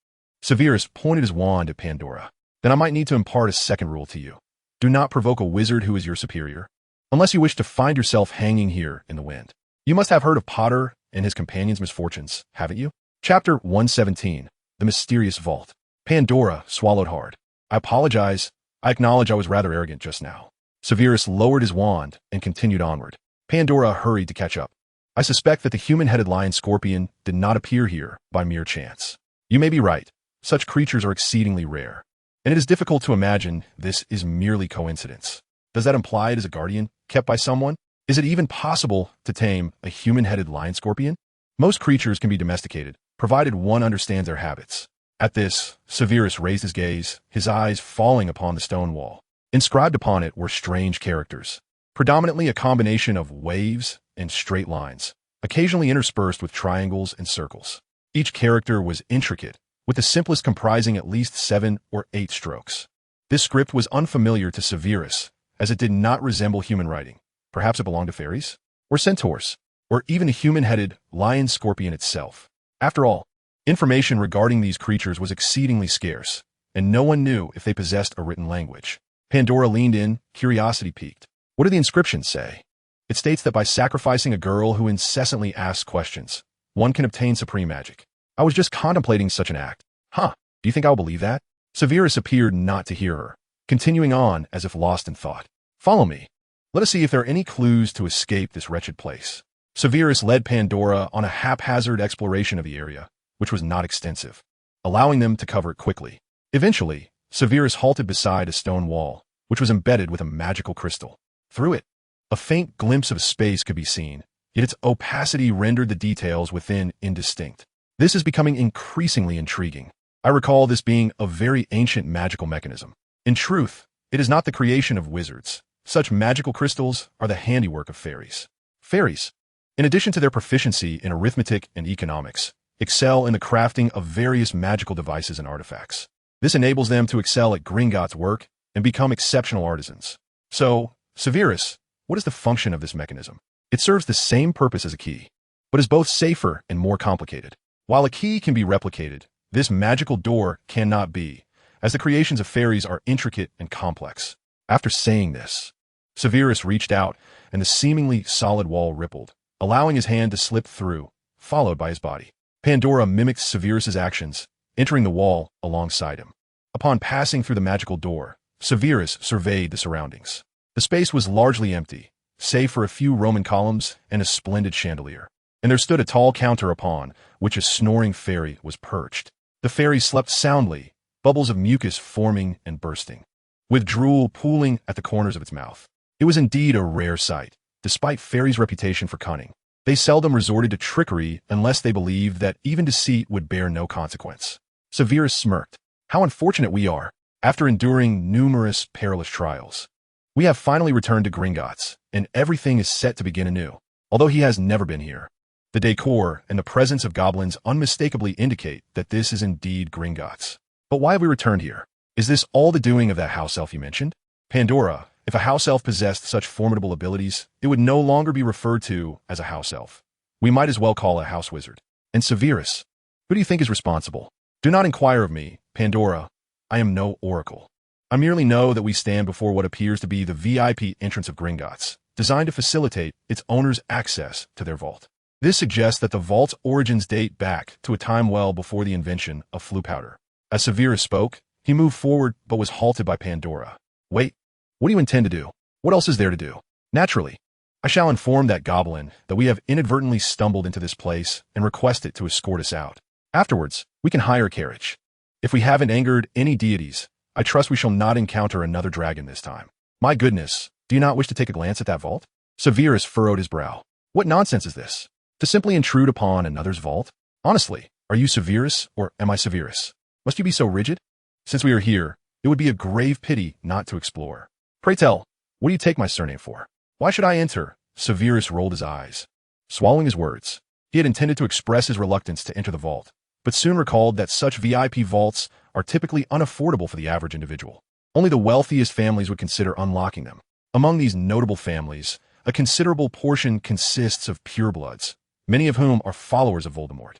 Severus pointed his wand at Pandora. Then I might need to impart a second rule to you. Do not provoke a wizard who is your superior, unless you wish to find yourself hanging here in the wind. You must have heard of Potter and his companion's misfortunes, haven't you? Chapter 117, The Mysterious Vault. Pandora swallowed hard. I apologize. I acknowledge I was rather arrogant just now. Severus lowered his wand and continued onward. Pandora hurried to catch up. I suspect that the human-headed lion scorpion did not appear here by mere chance. You may be right. Such creatures are exceedingly rare, and it is difficult to imagine this is merely coincidence. Does that imply it is a guardian kept by someone? Is it even possible to tame a human-headed lion scorpion? Most creatures can be domesticated, provided one understands their habits. At this, Severus raised his gaze, his eyes falling upon the stone wall. Inscribed upon it were strange characters, predominantly a combination of waves and straight lines, occasionally interspersed with triangles and circles. Each character was intricate, with the simplest comprising at least 7 or 8 strokes. This script was unfamiliar to Severus, as it did not resemble human writing. Perhaps it belonged to fairies? Or centaurs? Or even a human-headed lion scorpion itself? After all, information regarding these creatures was exceedingly scarce, and no one knew if they possessed a written language. Pandora leaned in, curiosity piqued. What do the inscriptions say? It states that by sacrificing a girl who incessantly asks questions, one can obtain supreme magic. I was just contemplating such an act. Huh, do you think I'll believe that? Severus appeared not to hear her, continuing on as if lost in thought. Follow me. Let us see if there are any clues to escape this wretched place. Severus led Pandora on a haphazard exploration of the area, which was not extensive, allowing them to cover it quickly. Eventually, Severus halted beside a stone wall, which was embedded with a magical crystal. Through it, a faint glimpse of space could be seen, yet its opacity rendered the details within indistinct. This is becoming increasingly intriguing. I recall this being a very ancient magical mechanism. In truth, it is not the creation of wizards. Such magical crystals are the handiwork of fairies. Fairies, in addition to their proficiency in arithmetic and economics, excel in the crafting of various magical devices and artifacts. This enables them to excel at Gringotts' work and become exceptional artisans. So, Severus, what is the function of this mechanism? It serves the same purpose as a key, but is both safer and more complicated. While a key can be replicated, this magical door cannot be, as the creations of fairies are intricate and complex. After saying this, Severus reached out, and the seemingly solid wall rippled, allowing his hand to slip through, followed by his body. Pandora mimicked Severus's actions, entering the wall alongside him. Upon passing through the magical door, Severus surveyed the surroundings. The space was largely empty, save for a few Roman columns and a splendid chandelier. And there stood a tall counter upon which a snoring fairy was perched. The fairy slept soundly, bubbles of mucus forming and bursting, with drool pooling at the corners of its mouth. It was indeed a rare sight, despite fairies' reputation for cunning. They seldom resorted to trickery unless they believed that even deceit would bear no consequence. Severus smirked. How unfortunate we are. After enduring numerous perilous trials, we have finally returned to Gringotts, and everything is set to begin anew. Although he has never been here, the decor and the presence of goblins unmistakably indicate that this is indeed Gringotts. But why have we returned here? Is this all the doing of that house elf you mentioned? Pandora, if a house elf possessed such formidable abilities, it would no longer be referred to as a house elf. We might as well call a house wizard. And Severus, who do you think is responsible? Do not inquire of me, Pandora. I am no oracle. I merely know that we stand before what appears to be the VIP entrance of Gringotts, designed to facilitate its owner's access to their vault. This suggests that the vault's origins date back to a time well before the invention of flue powder. As Severus spoke, he moved forward but was halted by Pandora. Wait, what do you intend to do? What else is there to do? Naturally, I shall inform that goblin that we have inadvertently stumbled into this place and request it to escort us out. Afterwards, we can hire a carriage. If we haven't angered any deities, I trust we shall not encounter another dragon this time. My goodness, do you not wish to take a glance at that vault? Severus furrowed his brow. What nonsense is this? To simply intrude upon another's vault? Honestly, are you Severus or am I Severus? Must you be so rigid? Since we are here, it would be a grave pity not to explore. Pray tell, what do you take my surname for? Why should I enter? Severus rolled his eyes. Swallowing his words, he had intended to express his reluctance to enter the vault, but soon recalled that such VIP vaults are typically unaffordable for the average individual. Only the wealthiest families would consider unlocking them. Among these notable families, a considerable portion consists of purebloods, many of whom are followers of Voldemort.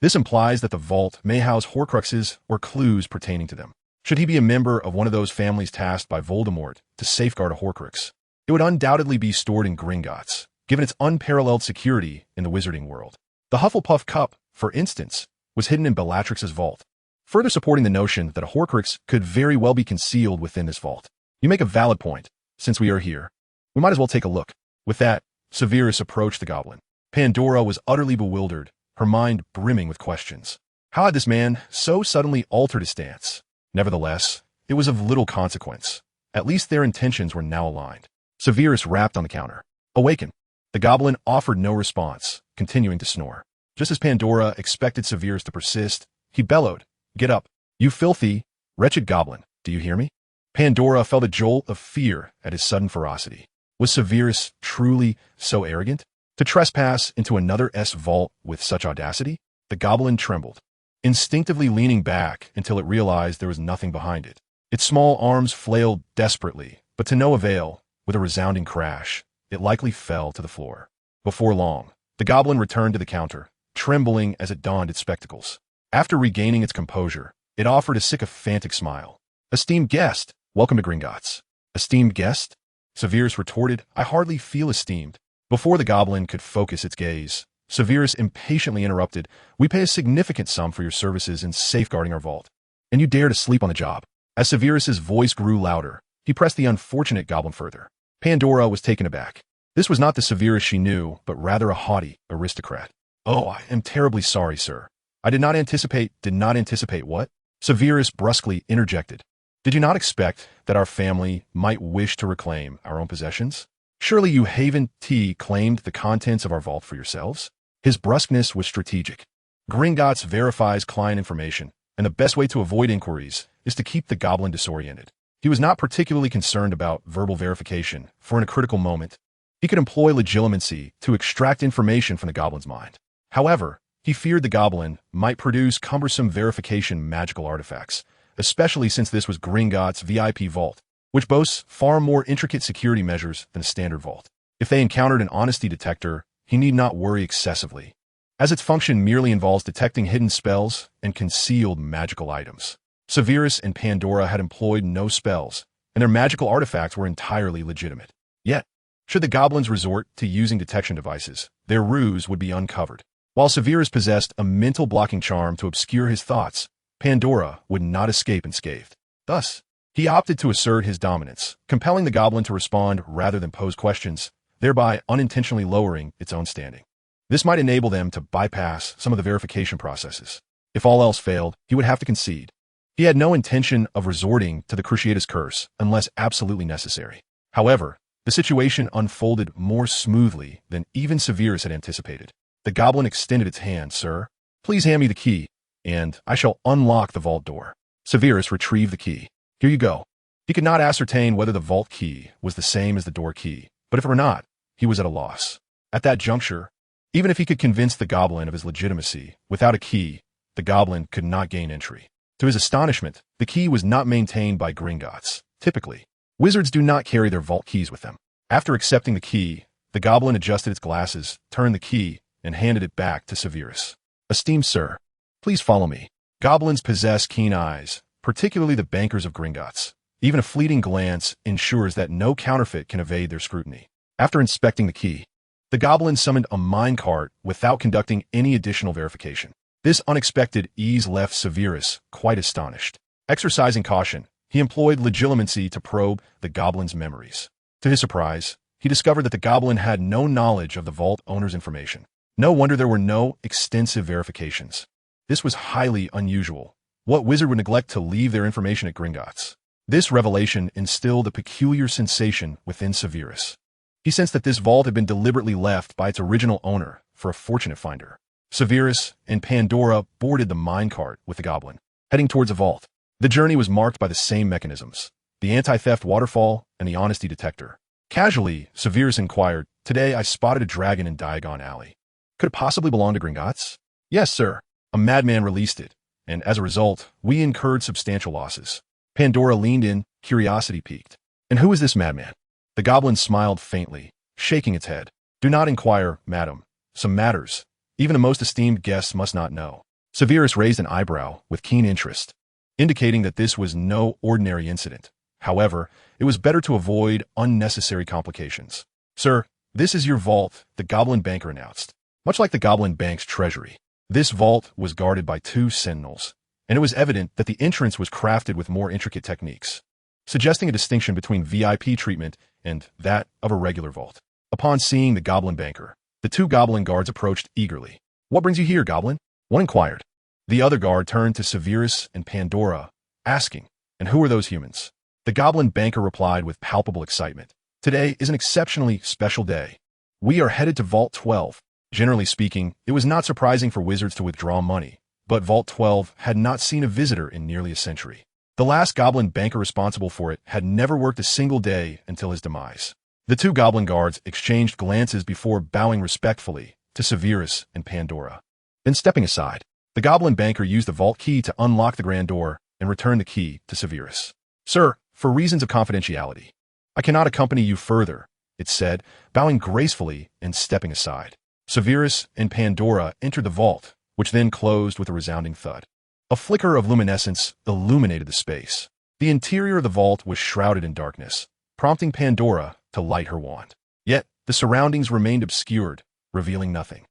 This implies that the vault may house Horcruxes or clues pertaining to them. Should he be a member of one of those families tasked by Voldemort to safeguard a Horcrux, it would undoubtedly be stored in Gringotts, given its unparalleled security in the Wizarding World. The Hufflepuff Cup, for instance, was hidden in Bellatrix's vault, further supporting the notion that a Horcrux could very well be concealed within this vault. You make a valid point. Since we are here, we might as well take a look. With that, Severus approached the goblin. Pandora was utterly bewildered, her mind brimming with questions. How had this man so suddenly altered his stance? Nevertheless, it was of little consequence. At least their intentions were now aligned. Severus rapped on the counter. Awaken. The goblin offered no response, continuing to snore. Just as Pandora expected Severus to persist, he bellowed, Get up, you filthy, wretched goblin, do you hear me? Pandora felt a jolt of fear at his sudden ferocity. Was Severus truly so arrogant? To trespass into another's vault with such audacity? The goblin trembled, instinctively leaning back until it realized there was nothing behind it. Its small arms flailed desperately, but to no avail. With a resounding crash, it likely fell to the floor. Before long, the goblin returned to the counter, trembling as it donned its spectacles. After regaining its composure, it offered a sycophantic smile. Esteemed guest, welcome to Gringotts. Esteemed guest? Severus retorted, I hardly feel esteemed. Before the goblin could focus its gaze, Severus impatiently interrupted, We pay a significant sum for your services in safeguarding our vault, and you dare to sleep on the job. As Severus's voice grew louder, he pressed the unfortunate goblin further. Pandora was taken aback. This was not the Severus she knew, but rather a haughty aristocrat. Oh, I am terribly sorry, sir. I did not anticipate what? Severus brusquely interjected. Did you not expect that our family might wish to reclaim our own possessions? Surely you claimed the contents of our vault for yourselves? His brusqueness was strategic. Gringotts verifies client information, and the best way to avoid inquiries is to keep the goblin disoriented. He was not particularly concerned about verbal verification, for in a critical moment, he could employ legilimency to extract information from the goblin's mind. However, he feared the goblin might produce cumbersome verification magical artifacts, especially since this was Gringotts' VIP vault, which boasts far more intricate security measures than a standard vault. If they encountered an honesty detector, he need not worry excessively, as its function merely involves detecting hidden spells and concealed magical items. Severus and Pandora had employed no spells, and their magical artifacts were entirely legitimate. Yet, should the goblins resort to using detection devices, their ruse would be uncovered. While Severus possessed a mental blocking charm to obscure his thoughts, Pandora would not escape unscathed. Thus, he opted to assert his dominance, compelling the goblin to respond rather than pose questions, thereby unintentionally lowering its own standing. This might enable them to bypass some of the verification processes. If all else failed, he would have to concede. He had no intention of resorting to the Cruciatus Curse unless absolutely necessary. However, the situation unfolded more smoothly than even Severus had anticipated. The goblin extended its hand. Sir, please hand me the key, and I shall unlock the vault door. Severus retrieved the key. Here you go. He could not ascertain whether the vault key was the same as the door key, but if it were not, he was at a loss. At that juncture, even if he could convince the goblin of his legitimacy, without a key, the goblin could not gain entry. To his astonishment, the key was not maintained by Gringotts. Typically, wizards do not carry their vault keys with them. After accepting the key, the goblin adjusted its glasses, turned the key, and handed it back to Severus. Esteemed sir, please follow me. Goblins possess keen eyes, particularly the bankers of Gringotts. Even a fleeting glance ensures that no counterfeit can evade their scrutiny. After inspecting the key, the goblin summoned a minecart without conducting any additional verification. This unexpected ease left Severus quite astonished. Exercising caution, he employed legilimency to probe the goblin's memories. To his surprise, he discovered that the goblin had no knowledge of the vault owner's information. No wonder there were no extensive verifications. This was highly unusual. What wizard would neglect to leave their information at Gringotts? This revelation instilled a peculiar sensation within Severus. He sensed that this vault had been deliberately left by its original owner for a fortunate finder. Severus and Pandora boarded the minecart with the goblin, heading towards the vault. The journey was marked by the same mechanisms, the anti-theft waterfall and the honesty detector. Casually, Severus inquired, "Today I spotted a dragon in Diagon Alley. Could it possibly belong to Gringotts?" "Yes, sir. A madman released it, and as a result, we incurred substantial losses." Pandora leaned in, curiosity piqued. "And who is this madman?" The goblin smiled faintly, shaking its head. "Do not inquire, madam. Some matters even the most esteemed guests must not know." Severus raised an eyebrow with keen interest, indicating that this was no ordinary incident. However, it was better to avoid unnecessary complications. "Sir, this is your vault," the goblin banker announced. Much like the goblin bank's treasury, this vault was guarded by 2 sentinels, and it was evident that the entrance was crafted with more intricate techniques, suggesting a distinction between VIP treatment and that of a regular vault. Upon seeing the goblin banker, the 2 goblin guards approached eagerly. "What brings you here, goblin?" one inquired. The other guard turned to Severus and Pandora, asking, "And who are those humans?" The goblin banker replied with palpable excitement, "Today is an exceptionally special day. We are headed to Vault 12. Generally speaking, it was not surprising for wizards to withdraw money, but Vault 12 had not seen a visitor in nearly a century. The last goblin banker responsible for it had never worked a single day until his demise." The 2 goblin guards exchanged glances before bowing respectfully to Severus and Pandora. Then stepping aside, the goblin banker used the vault key to unlock the grand door and returned the key to Severus. "Sir, for reasons of confidentiality, I cannot accompany you further," it said, bowing gracefully and stepping aside. Severus and Pandora entered the vault, which then closed with a resounding thud. A flicker of luminescence illuminated the space. The interior of the vault was shrouded in darkness, prompting Pandora to light her wand. Yet, the surroundings remained obscured, revealing nothing.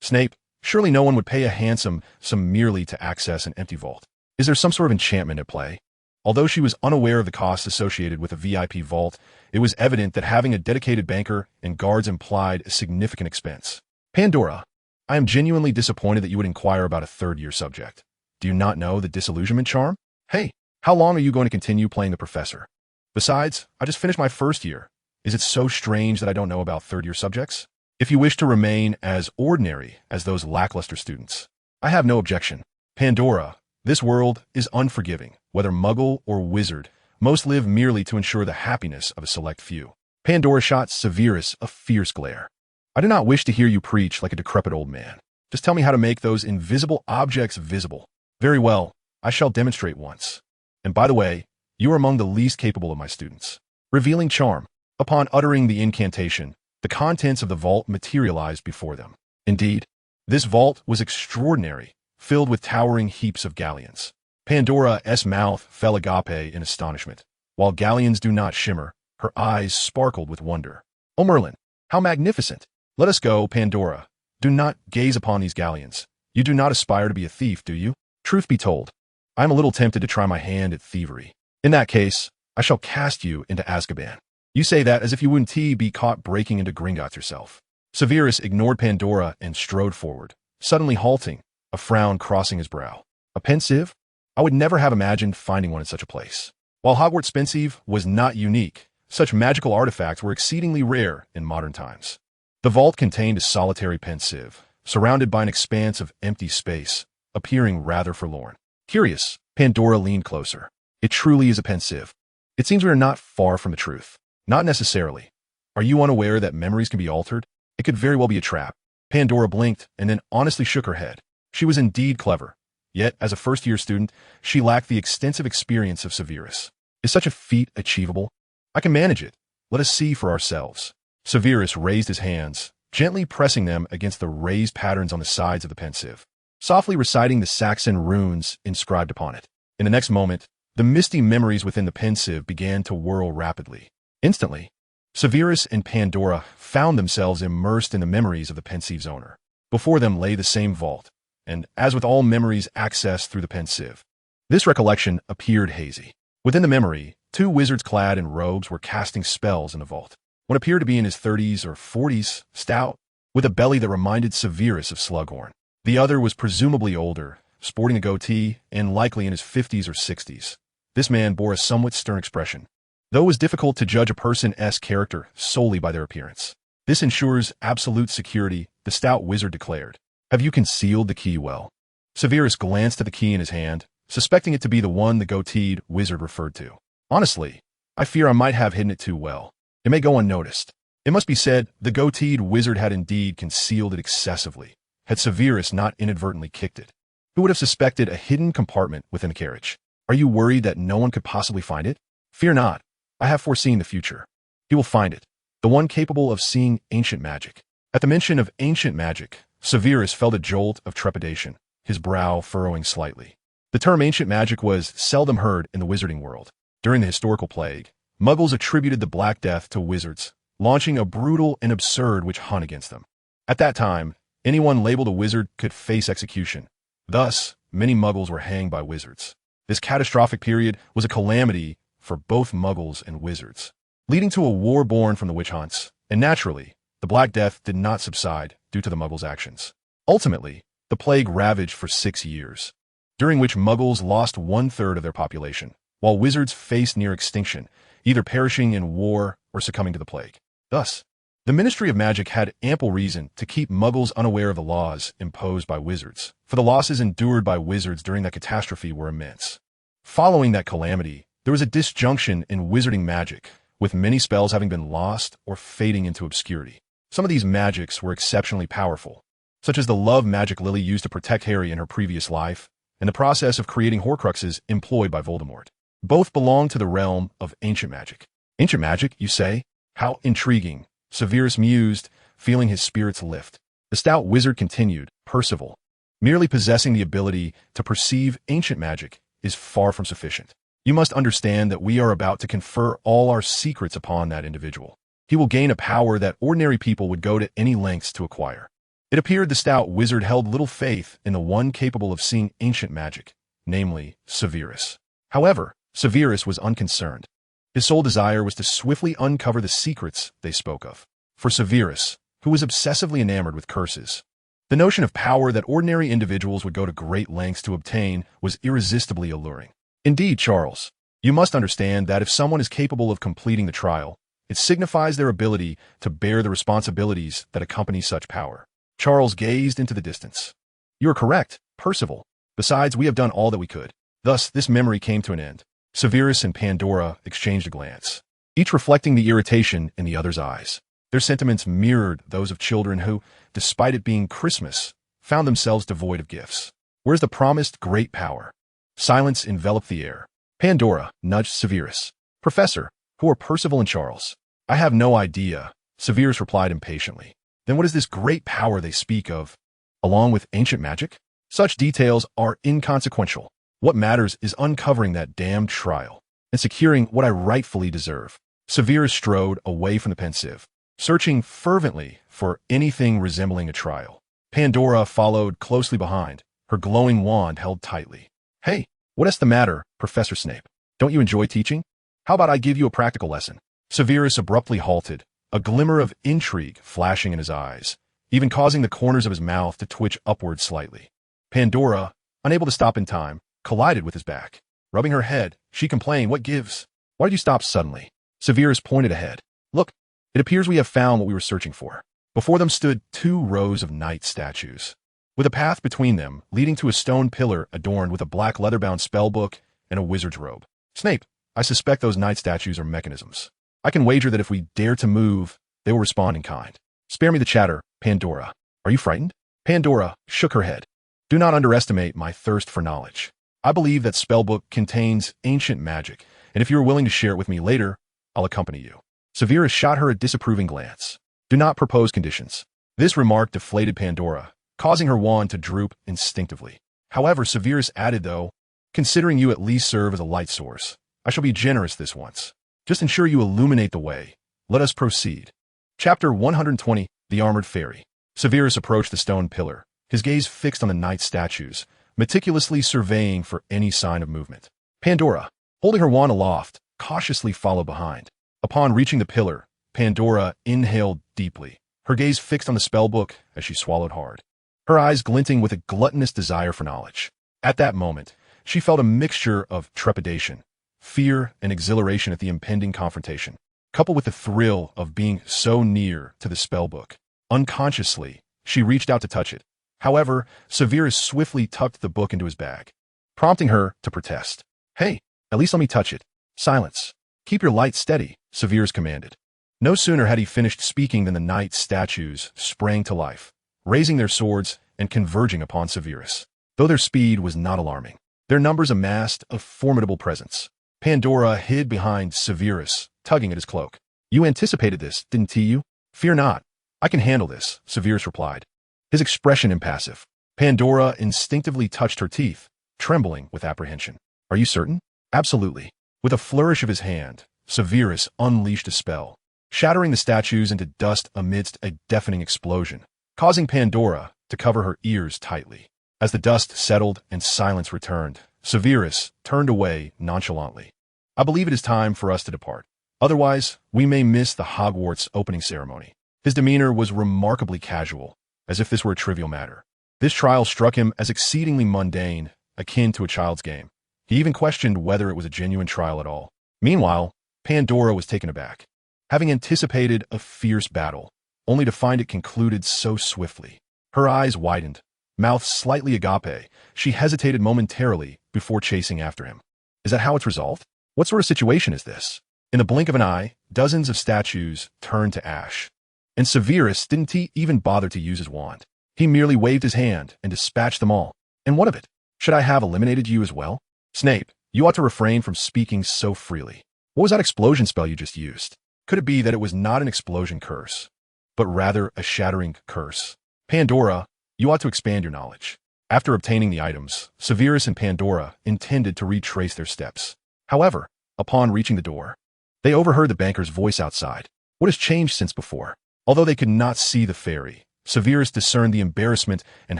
Snape, surely no one would pay a handsome sum merely to access an empty vault. Is there some sort of enchantment at play? Although she was unaware of the costs associated with a VIP vault, it was evident that having a dedicated banker and guards implied a significant expense. "Pandora, I am genuinely disappointed that you would inquire about a third-year subject. Do you not know the disillusionment charm? Hey, how long are you going to continue playing the professor? Besides, I just finished my first year. Is it so strange that I don't know about third-year subjects? If you wish to remain as ordinary as those lackluster students, I have no objection. Pandora, this world is unforgiving. Whether muggle or wizard, most live merely to ensure the happiness of a select few." Pandora shot Severus a fierce glare. "I do not wish to hear you preach like a decrepit old man. Just tell me how to make those invisible objects visible." "Very well, I shall demonstrate once. And by the way, you are among the least capable of my students." Revealing charm. Upon uttering the incantation, the contents of the vault materialized before them. Indeed, this vault was extraordinary, filled with towering heaps of galleons. Pandora's mouth fell agape in astonishment. While galleons do not shimmer, her eyes sparkled with wonder. "Oh, Merlin, how magnificent! Let us go, Pandora. Do not gaze upon these galleons. You do not aspire to be a thief, do you? Truth be told, I am a little tempted to try my hand at thievery. In that case, I shall cast you into Azkaban." "You say that as if you wouldn't be caught breaking into Gringotts yourself." Severus ignored Pandora and strode forward, suddenly halting, a frown crossing his brow. "A pensieve? I would never have imagined finding one in such a place." While Hogwarts pensieve was not unique, such magical artifacts were exceedingly rare in modern times. The vault contained a solitary pensieve, surrounded by an expanse of empty space, appearing rather forlorn. Curious, Pandora leaned closer. "It truly is a pensieve. It seems we are not far from the truth." "Not necessarily. Are you unaware that memories can be altered? It could very well be a trap." Pandora blinked and then honestly shook her head. She was indeed clever. Yet, as a first-year student, she lacked the extensive experience of Severus. "Is such a feat achievable? I can manage it. Let us see for ourselves." Severus raised his hands, gently pressing them against the raised patterns on the sides of the pensieve, softly reciting the Saxon runes inscribed upon it. In the next moment, the misty memories within the pensieve began to whirl rapidly. Instantly, Severus and Pandora found themselves immersed in the memories of the pensieve's owner. Before them lay the same vault, and, as with all memories accessed through the pensieve, this recollection appeared hazy. Within the memory, two wizards clad in robes were casting spells in a vault. One appeared to be in his 30s or 40s, stout, with a belly that reminded Severus of Slughorn. The other was presumably older, sporting a goatee, and likely in his 50s or 60s. This man bore a somewhat stern expression, though it was difficult to judge a person's character solely by their appearance. This ensures absolute security, the stout wizard declared. Have you concealed the key well? Severus glanced at the key in his hand, suspecting it to be the one the goateed wizard referred to. Honestly, I fear I might have hidden it too well. It may go unnoticed. It must be said, the goateed wizard had indeed concealed it excessively, had Severus not inadvertently kicked it. Who would have suspected a hidden compartment within a carriage? Are you worried that no one could possibly find it? Fear not. I have foreseen the future. He will find it, the one capable of seeing ancient magic. At the mention of ancient magic, Severus felt a jolt of trepidation, his brow furrowing slightly. The term ancient magic was seldom heard in the wizarding world. During the historical plague, Muggles attributed the Black Death to wizards, launching a brutal and absurd witch hunt against them. At that time, anyone labeled a wizard could face execution. Thus, many Muggles were hanged by wizards. This catastrophic period was a calamity for both Muggles and wizards, leading to a war born from the witch hunts, and naturally, the Black Death did not subside due to the Muggles' actions. Ultimately, the plague ravaged for 6 years, during which Muggles lost 1/3 of their population, while wizards faced near extinction, either perishing in war or succumbing to the plague. Thus, the Ministry of Magic had ample reason to keep Muggles unaware of the laws imposed by wizards, for the losses endured by wizards during that catastrophe were immense. Following that calamity, there was a disjunction in wizarding magic, with many spells having been lost or fading into obscurity. Some of these magics were exceptionally powerful, such as the love magic Lily used to protect Harry in her previous life, and the process of creating Horcruxes employed by Voldemort. Both belong to the realm of ancient magic. Ancient magic, you say? How intriguing, Severus mused, feeling his spirits lift. The stout wizard continued, Percival, merely possessing the ability to perceive ancient magic is far from sufficient. You must understand that we are about to confer all our secrets upon that individual. He will gain a power that ordinary people would go to any lengths to acquire. It appeared the stout wizard held little faith in the one capable of seeing ancient magic, namely Severus. However, Severus was unconcerned. His sole desire was to swiftly uncover the secrets they spoke of. For Severus, who was obsessively enamored with curses, the notion of power that ordinary individuals would go to great lengths to obtain was irresistibly alluring. Indeed, Charles, you must understand that if someone is capable of completing the trial, it signifies their ability to bear the responsibilities that accompany such power. Charles gazed into the distance. You are correct, Percival. Besides, we have done all that we could. Thus, this memory came to an end. Severus and Pandora exchanged a glance, each reflecting the irritation in the other's eyes. Their sentiments mirrored those of children who, despite it being Christmas, found themselves devoid of gifts. Where's the promised great power? Silence enveloped the air. Pandora nudged Severus. Professor, who are Percival and Charles? I have no idea, Severus replied impatiently. Then what is this great power they speak of, along with ancient magic? Such details are inconsequential. What matters is uncovering that damned trial and securing what I rightfully deserve. Severus strode away from the pensieve, searching fervently for anything resembling a trial. Pandora followed closely behind, her glowing wand held tightly. Hey, what's the matter, Professor Snape? Don't you enjoy teaching? How about I give you a practical lesson? Severus abruptly halted, a glimmer of intrigue flashing in his eyes, even causing the corners of his mouth to twitch upward slightly. Pandora, unable to stop in time, collided with his back. Rubbing her head, she complained, What gives? Why did you stop suddenly? Severus pointed ahead. Look, it appears we have found what we were searching for. Before them stood 2 rows of knight statues, with a path between them leading to a stone pillar adorned with a black leather-bound spellbook and a wizard's robe. Snape, I suspect those knight statues are mechanisms. I can wager that if we dare to move, they will respond in kind. Spare me the chatter, Pandora. Are you frightened? Pandora shook her head. Do not underestimate my thirst for knowledge. I believe that spellbook contains ancient magic, and if you are willing to share it with me later, I'll accompany you. Severus shot her a disapproving glance. Do not propose conditions. This remark deflated Pandora, causing her wand to droop instinctively. However, Severus added, though, considering you at least serve as a light source, I shall be generous this once. Just ensure you illuminate the way. Let us proceed. Chapter 120, The Armored Fairy. Severus approached the stone pillar, his gaze fixed on the knight's statues, meticulously surveying for any sign of movement. Pandora, holding her wand aloft, cautiously followed behind. Upon reaching the pillar, Pandora inhaled deeply, her gaze fixed on the spellbook as she swallowed hard, her eyes glinting with a gluttonous desire for knowledge. At that moment, she felt a mixture of trepidation, fear, and exhilaration at the impending confrontation, coupled with the thrill of being so near to the spellbook. Unconsciously, she reached out to touch it. However, Severus swiftly tucked the book into his bag, prompting her to protest. "Hey, at least let me touch it." "Silence. Keep your light steady," Severus commanded. No sooner had he finished speaking than the knight's statues sprang to life, raising their swords and converging upon Severus. Though their speed was not alarming, their numbers amassed a formidable presence. Pandora hid behind Severus, tugging at his cloak. "You anticipated this, didn't you?" "Fear not. I can handle this," Severus replied, his expression impassive. Pandora instinctively touched her teeth, trembling with apprehension. "Are you certain?" "Absolutely." With a flourish of his hand, Severus unleashed a spell, shattering the statues into dust amidst a deafening explosion, causing Pandora to cover her ears tightly. As the dust settled and silence returned, Severus turned away nonchalantly. "I believe it is time for us to depart. Otherwise, we may miss the Hogwarts opening ceremony." His demeanor was remarkably casual, as if this were a trivial matter. This trial struck him as exceedingly mundane, akin to a child's game. He even questioned whether it was a genuine trial at all. Meanwhile, Pandora was taken aback, having anticipated a fierce battle, only to find it concluded so swiftly. Her eyes widened, mouth slightly agape. She hesitated momentarily before chasing after him. "Is that how it's resolved? What sort of situation is this?" In the blink of an eye, dozens of statues turned to ash. And Severus didn't even bother to use his wand. He merely waved his hand and dispatched them all. "And what of it? Should I have eliminated you as well?" "Snape, you ought to refrain from speaking so freely. What was that explosion spell you just used? Could it be that it was not an explosion curse, but rather a shattering curse?" "Pandora, you ought to expand your knowledge." After obtaining the items, Severus and Pandora intended to retrace their steps. However, upon reaching the door, they overheard the banker's voice outside. What has changed since before? Although they could not see the fairy, Severus discerned the embarrassment and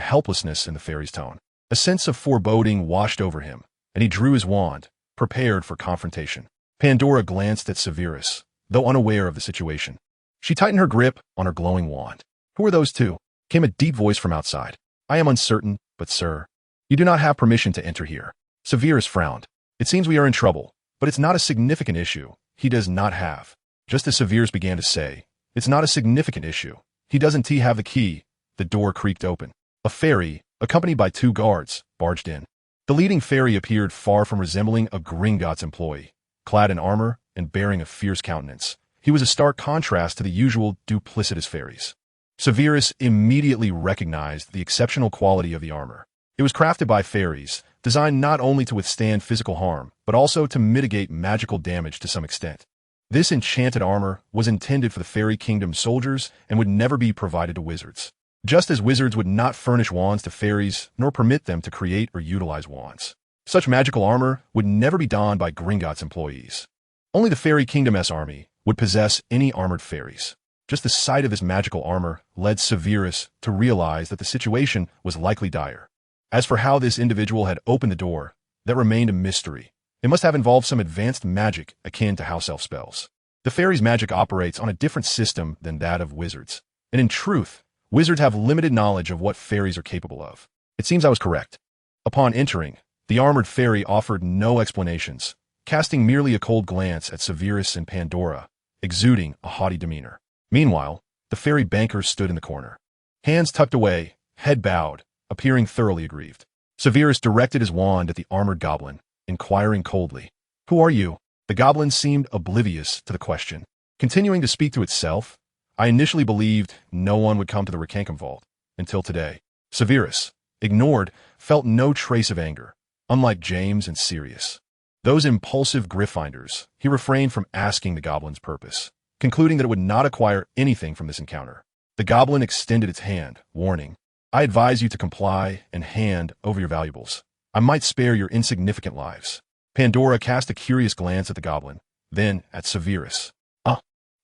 helplessness in the fairy's tone. A sense of foreboding washed over him, and he drew his wand, prepared for confrontation. Pandora glanced at Severus, though unaware of the situation. She tightened her grip on her glowing wand. "Who are those two?" Came a deep voice from outside. "I am uncertain, but sir, you do not have permission to enter here." Severus frowned. "It seems we are in trouble, but it's not a significant issue. He does not have." Just as Severus began to say, "It's not a significant issue. He doesn't have the key," the door creaked open. A fairy, accompanied by 2 guards, barged in. The leading fairy appeared far from resembling a Gringotts employee, clad in armor and bearing a fierce countenance. He was a stark contrast to the usual duplicitous fairies. Severus immediately recognized the exceptional quality of the armor. It was crafted by fairies, designed not only to withstand physical harm, but also to mitigate magical damage to some extent. This enchanted armor was intended for the fairy kingdom soldiers and would never be provided to wizards. Just as wizards would not furnish wands to fairies nor permit them to create or utilize wands. Such magical armor would never be donned by Gringotts employees. Only the fairy kingdom's army would possess any armored fairies. Just the sight of this magical armor led Severus to realize that the situation was likely dire. As for how this individual had opened the door, that remained a mystery. It must have involved some advanced magic akin to house elf spells. The fairy's magic operates on a different system than that of wizards. And in truth, wizards have limited knowledge of what fairies are capable of. It seems I was correct. Upon entering, the armored fairy offered no explanations, casting merely a cold glance at Severus and Pandora, exuding a haughty demeanor. Meanwhile, the fairy banker stood in the corner, hands tucked away, head bowed, appearing thoroughly aggrieved. Severus directed his wand at the armored goblin, inquiring coldly, "Who are you?" The goblin seemed oblivious to the question. Continuing to speak to itself, "I initially believed no one would come to the Recankum Vault, until today." Severus, ignored, felt no trace of anger, unlike James and Sirius. Those impulsive Gryffindors, he refrained from asking the goblin's purpose, concluding that it would not acquire anything from this encounter. The goblin extended its hand, warning, "I advise you to comply and hand over your valuables. I might spare your insignificant lives." Pandora cast a curious glance at the goblin, then at Severus.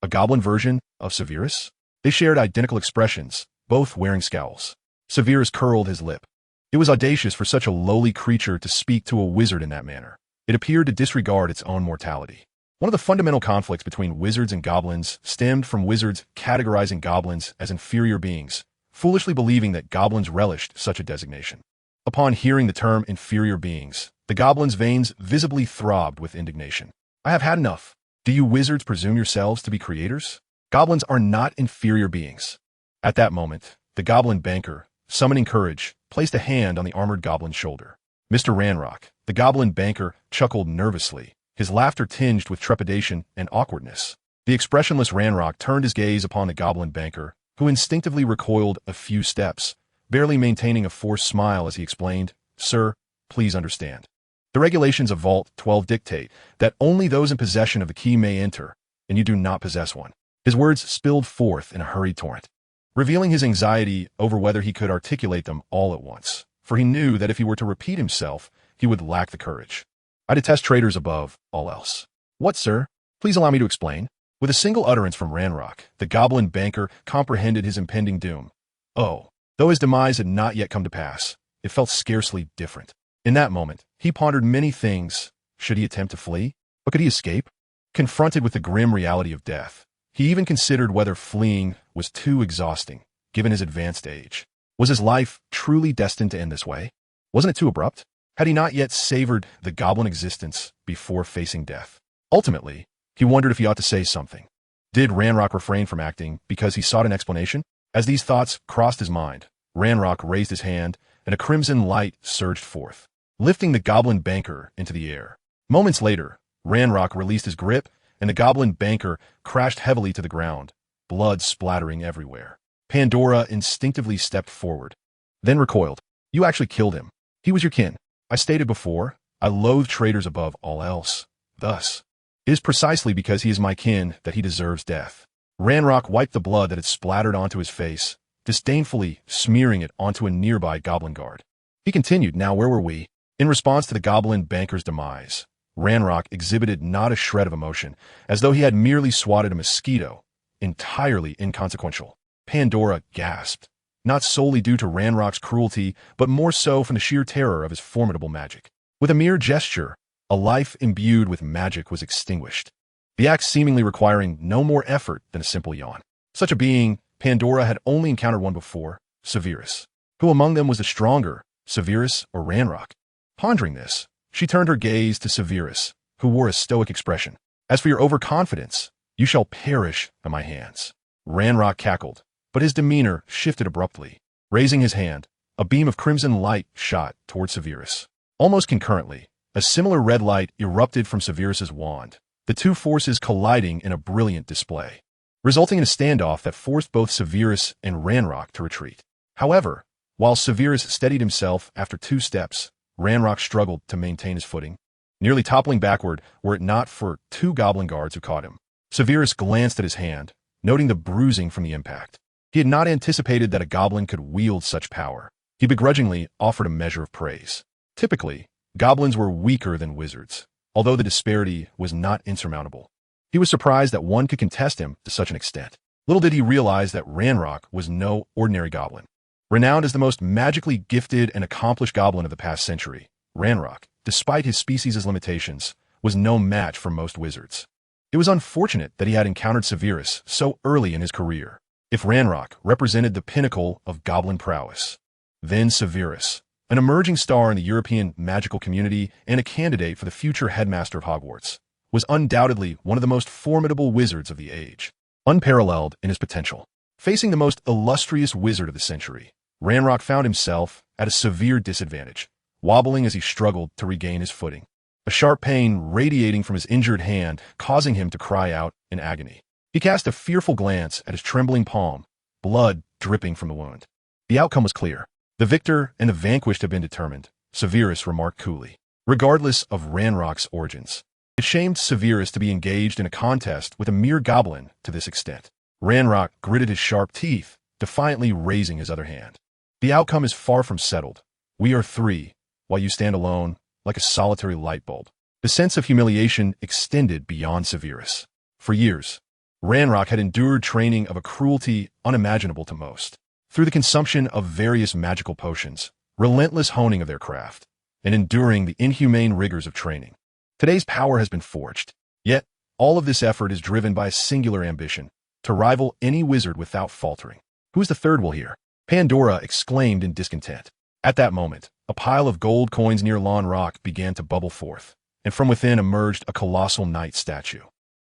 A goblin version of Severus? They shared identical expressions, both wearing scowls. Severus curled his lip. It was audacious for such a lowly creature to speak to a wizard in that manner. It appeared to disregard its own mortality. One of the fundamental conflicts between wizards and goblins stemmed from wizards categorizing goblins as inferior beings, foolishly believing that goblins relished such a designation. Upon hearing the term inferior beings, the goblin's veins visibly throbbed with indignation. I have had enough. Do you wizards presume yourselves to be creators? Goblins are not inferior beings. At that moment, the goblin banker, summoning courage, placed a hand on the armored goblin's shoulder. Mr. Ranrock, the goblin banker, chuckled nervously, his laughter tinged with trepidation and awkwardness. The expressionless Ranrock turned his gaze upon the goblin banker, who instinctively recoiled a few steps, barely maintaining a forced smile as he explained, "Sir, please understand. The regulations of Vault 12 dictate that only those in possession of the key may enter, and you do not possess one." His words spilled forth in a hurried torrent, revealing his anxiety over whether he could articulate them all at once, for he knew that if he were to repeat himself, he would lack the courage. "I detest traitors above all else." "What, sir? Please allow me to explain." With a single utterance from Ranrock, the goblin banker comprehended his impending doom. Oh, though his demise had not yet come to pass, it felt scarcely different. In that moment, he pondered many things. Should he attempt to flee? But could he escape? Confronted with the grim reality of death, he even considered whether fleeing was too exhausting, given his advanced age. Was his life truly destined to end this way? Wasn't it too abrupt? Had he not yet savored the goblin existence before facing death? Ultimately, he wondered if he ought to say something. Did Ranrock refrain from acting because he sought an explanation? As these thoughts crossed his mind, Ranrock raised his hand, and a crimson light surged forth, lifting the goblin banker into the air. Moments later, Ranrock released his grip, and the goblin banker crashed heavily to the ground, blood splattering everywhere. Pandora instinctively stepped forward, then recoiled. "You actually killed him. He was your kin. I stated before, I loathe traitors above all else. Thus, it is precisely because he is my kin that he deserves death." Ranrock wiped the blood that had splattered onto his face, disdainfully smearing it onto a nearby goblin guard. He continued, "Now where were we?" In response to the goblin banker's demise, Ranrock exhibited not a shred of emotion, as though he had merely swatted a mosquito, entirely inconsequential. Pandora gasped, not solely due to Ranrock's cruelty, but more so from the sheer terror of his formidable magic. With a mere gesture, a life imbued with magic was extinguished, the act seemingly requiring no more effort than a simple yawn. Such a being, Pandora had only encountered one before, Severus. Who among them was the stronger, Severus or Ranrock? Pondering this, she turned her gaze to Severus, who wore a stoic expression. "As for your overconfidence, you shall perish at my hands." Ranrock cackled, but his demeanor shifted abruptly. Raising his hand, a beam of crimson light shot toward Severus. Almost concurrently, a similar red light erupted from Severus's wand, the two forces colliding in a brilliant display, resulting in a standoff that forced both Severus and Ranrock to retreat. However, while Severus steadied himself after 2 steps, Ranrock struggled to maintain his footing, nearly toppling backward were it not for 2 goblin guards who caught him. Severus glanced at his hand, noting the bruising from the impact. He had not anticipated that a goblin could wield such power. He begrudgingly offered a measure of praise. Typically, goblins were weaker than wizards, although the disparity was not insurmountable. He was surprised that one could contest him to such an extent. Little did he realize that Ranrock was no ordinary goblin. Renowned as the most magically gifted and accomplished goblin of the past century, Ranrock, despite his species' limitations, was no match for most wizards. It was unfortunate that he had encountered Severus so early in his career. If Ranrock represented the pinnacle of goblin prowess, then Severus, an emerging star in the European magical community and a candidate for the future headmaster of Hogwarts, was undoubtedly one of the most formidable wizards of the age, unparalleled in his potential. Facing the most illustrious wizard of the century, Ranrock found himself at a severe disadvantage, wobbling as he struggled to regain his footing, a sharp pain radiating from his injured hand causing him to cry out in agony. He cast a fearful glance at his trembling palm, blood dripping from the wound. The outcome was clear. The victor and the vanquished have been determined, Severus remarked coolly. Regardless of Ranrock's origins, it shamed Severus to be engaged in a contest with a mere goblin to this extent. Ranrock gritted his sharp teeth, defiantly raising his other hand. "The outcome is far from settled. We are 3, while you stand alone, like a solitary light bulb." The sense of humiliation extended beyond Severus. For years, Ranrock had endured training of a cruelty unimaginable to most. through the consumption of various magical potions, relentless honing of their craft, and enduring the inhumane rigors of training. Today's power has been forged. Yet, all of this effort is driven by a singular ambition, to rival any wizard without faltering. Who's the third we'll hear? Pandora exclaimed in discontent. At that moment, a pile of gold coins near Lawn Rock began to bubble forth, and from within emerged a colossal knight statue.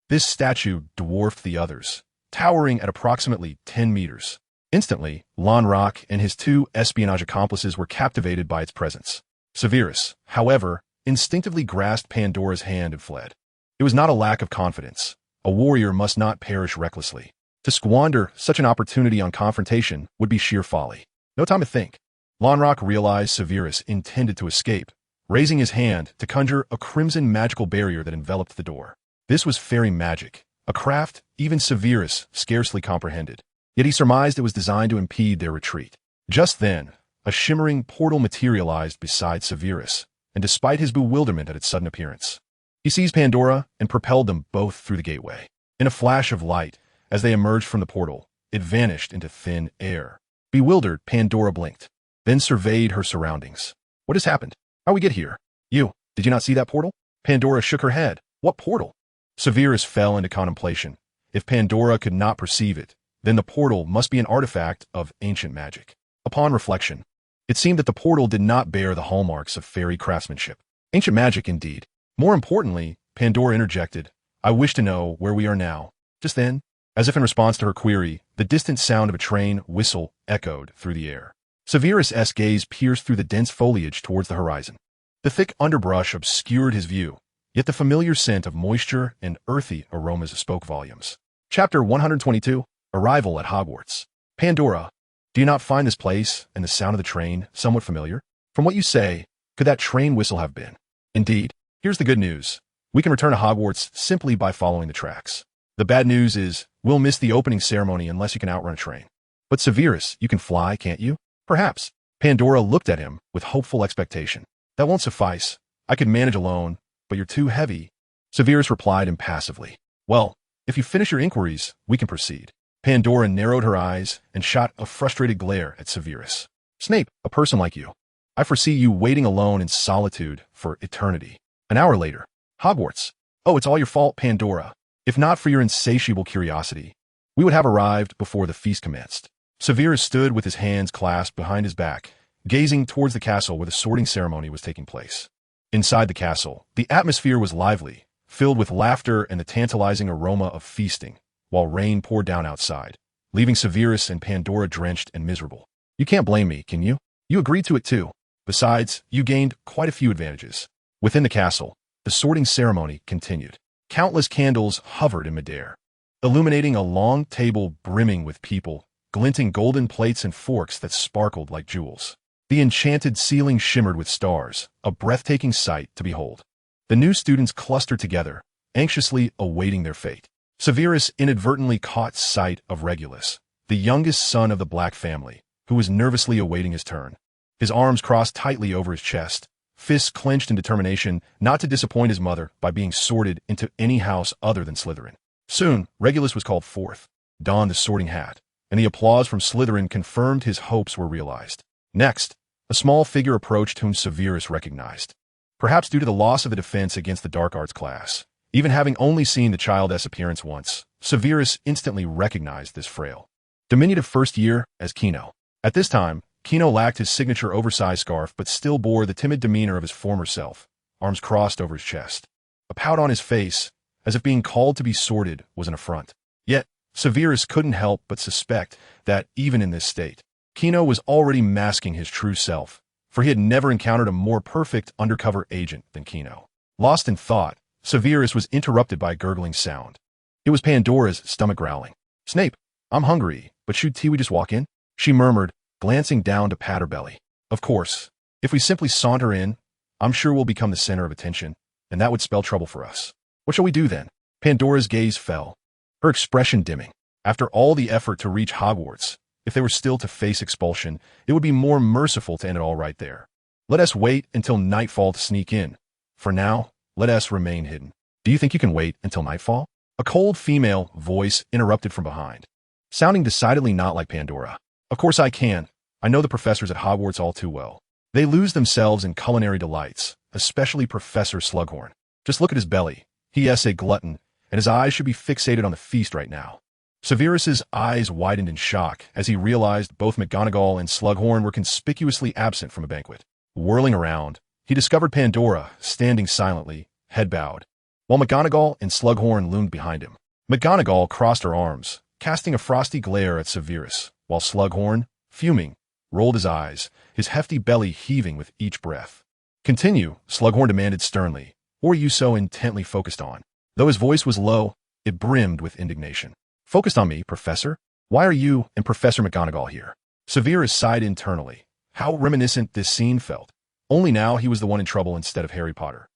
This statue dwarfed the others, towering at approximately 10 meters. Instantly, Lawn Rock and his two espionage accomplices were captivated by its presence. Severus, however, instinctively grasped Pandora's hand and fled. It was not a lack of confidence. A warrior must not perish recklessly. To squander such an opportunity on confrontation would be sheer folly. No time to think. Lawn Rock realized Severus intended to escape, raising his hand to conjure a crimson magical barrier that enveloped the door. This was fairy magic, a craft even Severus scarcely comprehended. Yet he surmised it was designed to impede their retreat. Just then, a shimmering portal materialized beside Severus, and despite his bewilderment at its sudden appearance, he seized Pandora and propelled them both through the gateway. In a flash of light, as they emerged from the portal, it vanished into thin air. Bewildered, Pandora blinked, then surveyed her surroundings. What has happened? How'd we get here? Did you not see that portal? Pandora shook her head. What portal? Severus fell into contemplation. If Pandora could not perceive it, then the portal must be an artifact of ancient magic. Upon reflection, it seemed that the portal did not bear the hallmarks of fairy craftsmanship. Ancient magic, indeed. More importantly, Pandora interjected, I wish to know where we are now. Just then, as if in response to her query, the distant sound of a train whistle echoed through the air. Severus' gaze pierced through the dense foliage towards the horizon. The thick underbrush obscured his view, yet the familiar scent of moisture and earthy aromas spoke volumes. Chapter 122, Arrival at Hogwarts. Pandora, do you not find this place and the sound of the train somewhat familiar? From what you say, could that train whistle have been? Indeed. Here's the good news. We can return to Hogwarts simply by following the tracks. The bad news is, we'll miss the opening ceremony unless you can outrun a train. But Severus, you can fly, can't you? Perhaps. Pandora looked at him with hopeful expectation. That won't suffice. I could manage alone, but you're too heavy. Severus replied impassively. Well, if you finish your inquiries, we can proceed. Pandora narrowed her eyes and shot a frustrated glare at Severus. Snape, a person like you. I foresee you waiting alone in solitude for eternity. An hour later, Hogwarts. Oh, it's all your fault, Pandora. If not for your insatiable curiosity, we would have arrived before the feast commenced. Severus stood with his hands clasped behind his back, gazing towards the castle where the sorting ceremony was taking place. Inside the castle, the atmosphere was lively, filled with laughter and the tantalizing aroma of feasting, while rain poured down outside, leaving Severus and Pandora drenched and miserable. You can't blame me, can you? You agreed to it too. Besides, you gained quite a few advantages. Within the castle, the sorting ceremony continued. Countless candles hovered in midair, illuminating a long table brimming with people, glinting golden plates and forks that sparkled like jewels. The enchanted ceiling shimmered with stars, a breathtaking sight to behold. The new students clustered together, anxiously awaiting their fate. Severus inadvertently caught sight of Regulus, the youngest son of the Black family, who was nervously awaiting his turn. His arms crossed tightly over his chest, fists clenched in determination not to disappoint his mother by being sorted into any house other than Slytherin. Soon, Regulus was called forth, donned the sorting hat, and the applause from Slytherin confirmed his hopes were realized. Next, a small figure approached whom Severus recognized. Perhaps due to the loss of the defense against the dark arts class, even having only seen the child's appearance once, Severus instantly recognized this frail, diminutive first year as Kino. At this time, Kino lacked his signature oversized scarf but still bore the timid demeanor of his former self, arms crossed over his chest, a pout on his face, as if being called to be sorted was an affront. Yet, Severus couldn't help but suspect that, even in this state, Kino was already masking his true self, for he had never encountered a more perfect undercover agent than Kino. Lost in thought, Severus was interrupted by a gurgling sound. It was Pandora's stomach growling. Snape, I'm hungry, but should we just walk in? She murmured, glancing down to pat her belly. Of course, if we simply saunter in, I'm sure we'll become the center of attention, and that would spell trouble for us. What shall we do then? Pandora's gaze fell, her expression dimming. After all the effort to reach Hogwarts, if they were still to face expulsion, it would be more merciful to end it all right there. Let us wait until nightfall to sneak in. For now, let us remain hidden. Do you think you can wait until nightfall? A cold female voice interrupted from behind, sounding decidedly not like Pandora. Of course I can. I know the professors at Hogwarts all too well. They lose themselves in culinary delights, especially Professor Slughorn. Just look at his belly. He is a glutton, and his eyes should be fixated on the feast right now. Severus's eyes widened in shock as he realized both McGonagall and Slughorn were conspicuously absent from a banquet. Whirling around, he discovered Pandora standing silently, head bowed, while McGonagall and Slughorn loomed behind him. McGonagall crossed her arms, casting a frosty glare at Severus, while Slughorn, fuming, rolled his eyes, his hefty belly heaving with each breath. "Continue," Slughorn demanded sternly. "What are you so intently focused on?" Though his voice was low, it brimmed with indignation. "Focused on me, Professor? Why are you and Professor McGonagall here?" Severus sighed internally. How reminiscent this scene felt. Only now he was the one in trouble instead of Harry Potter.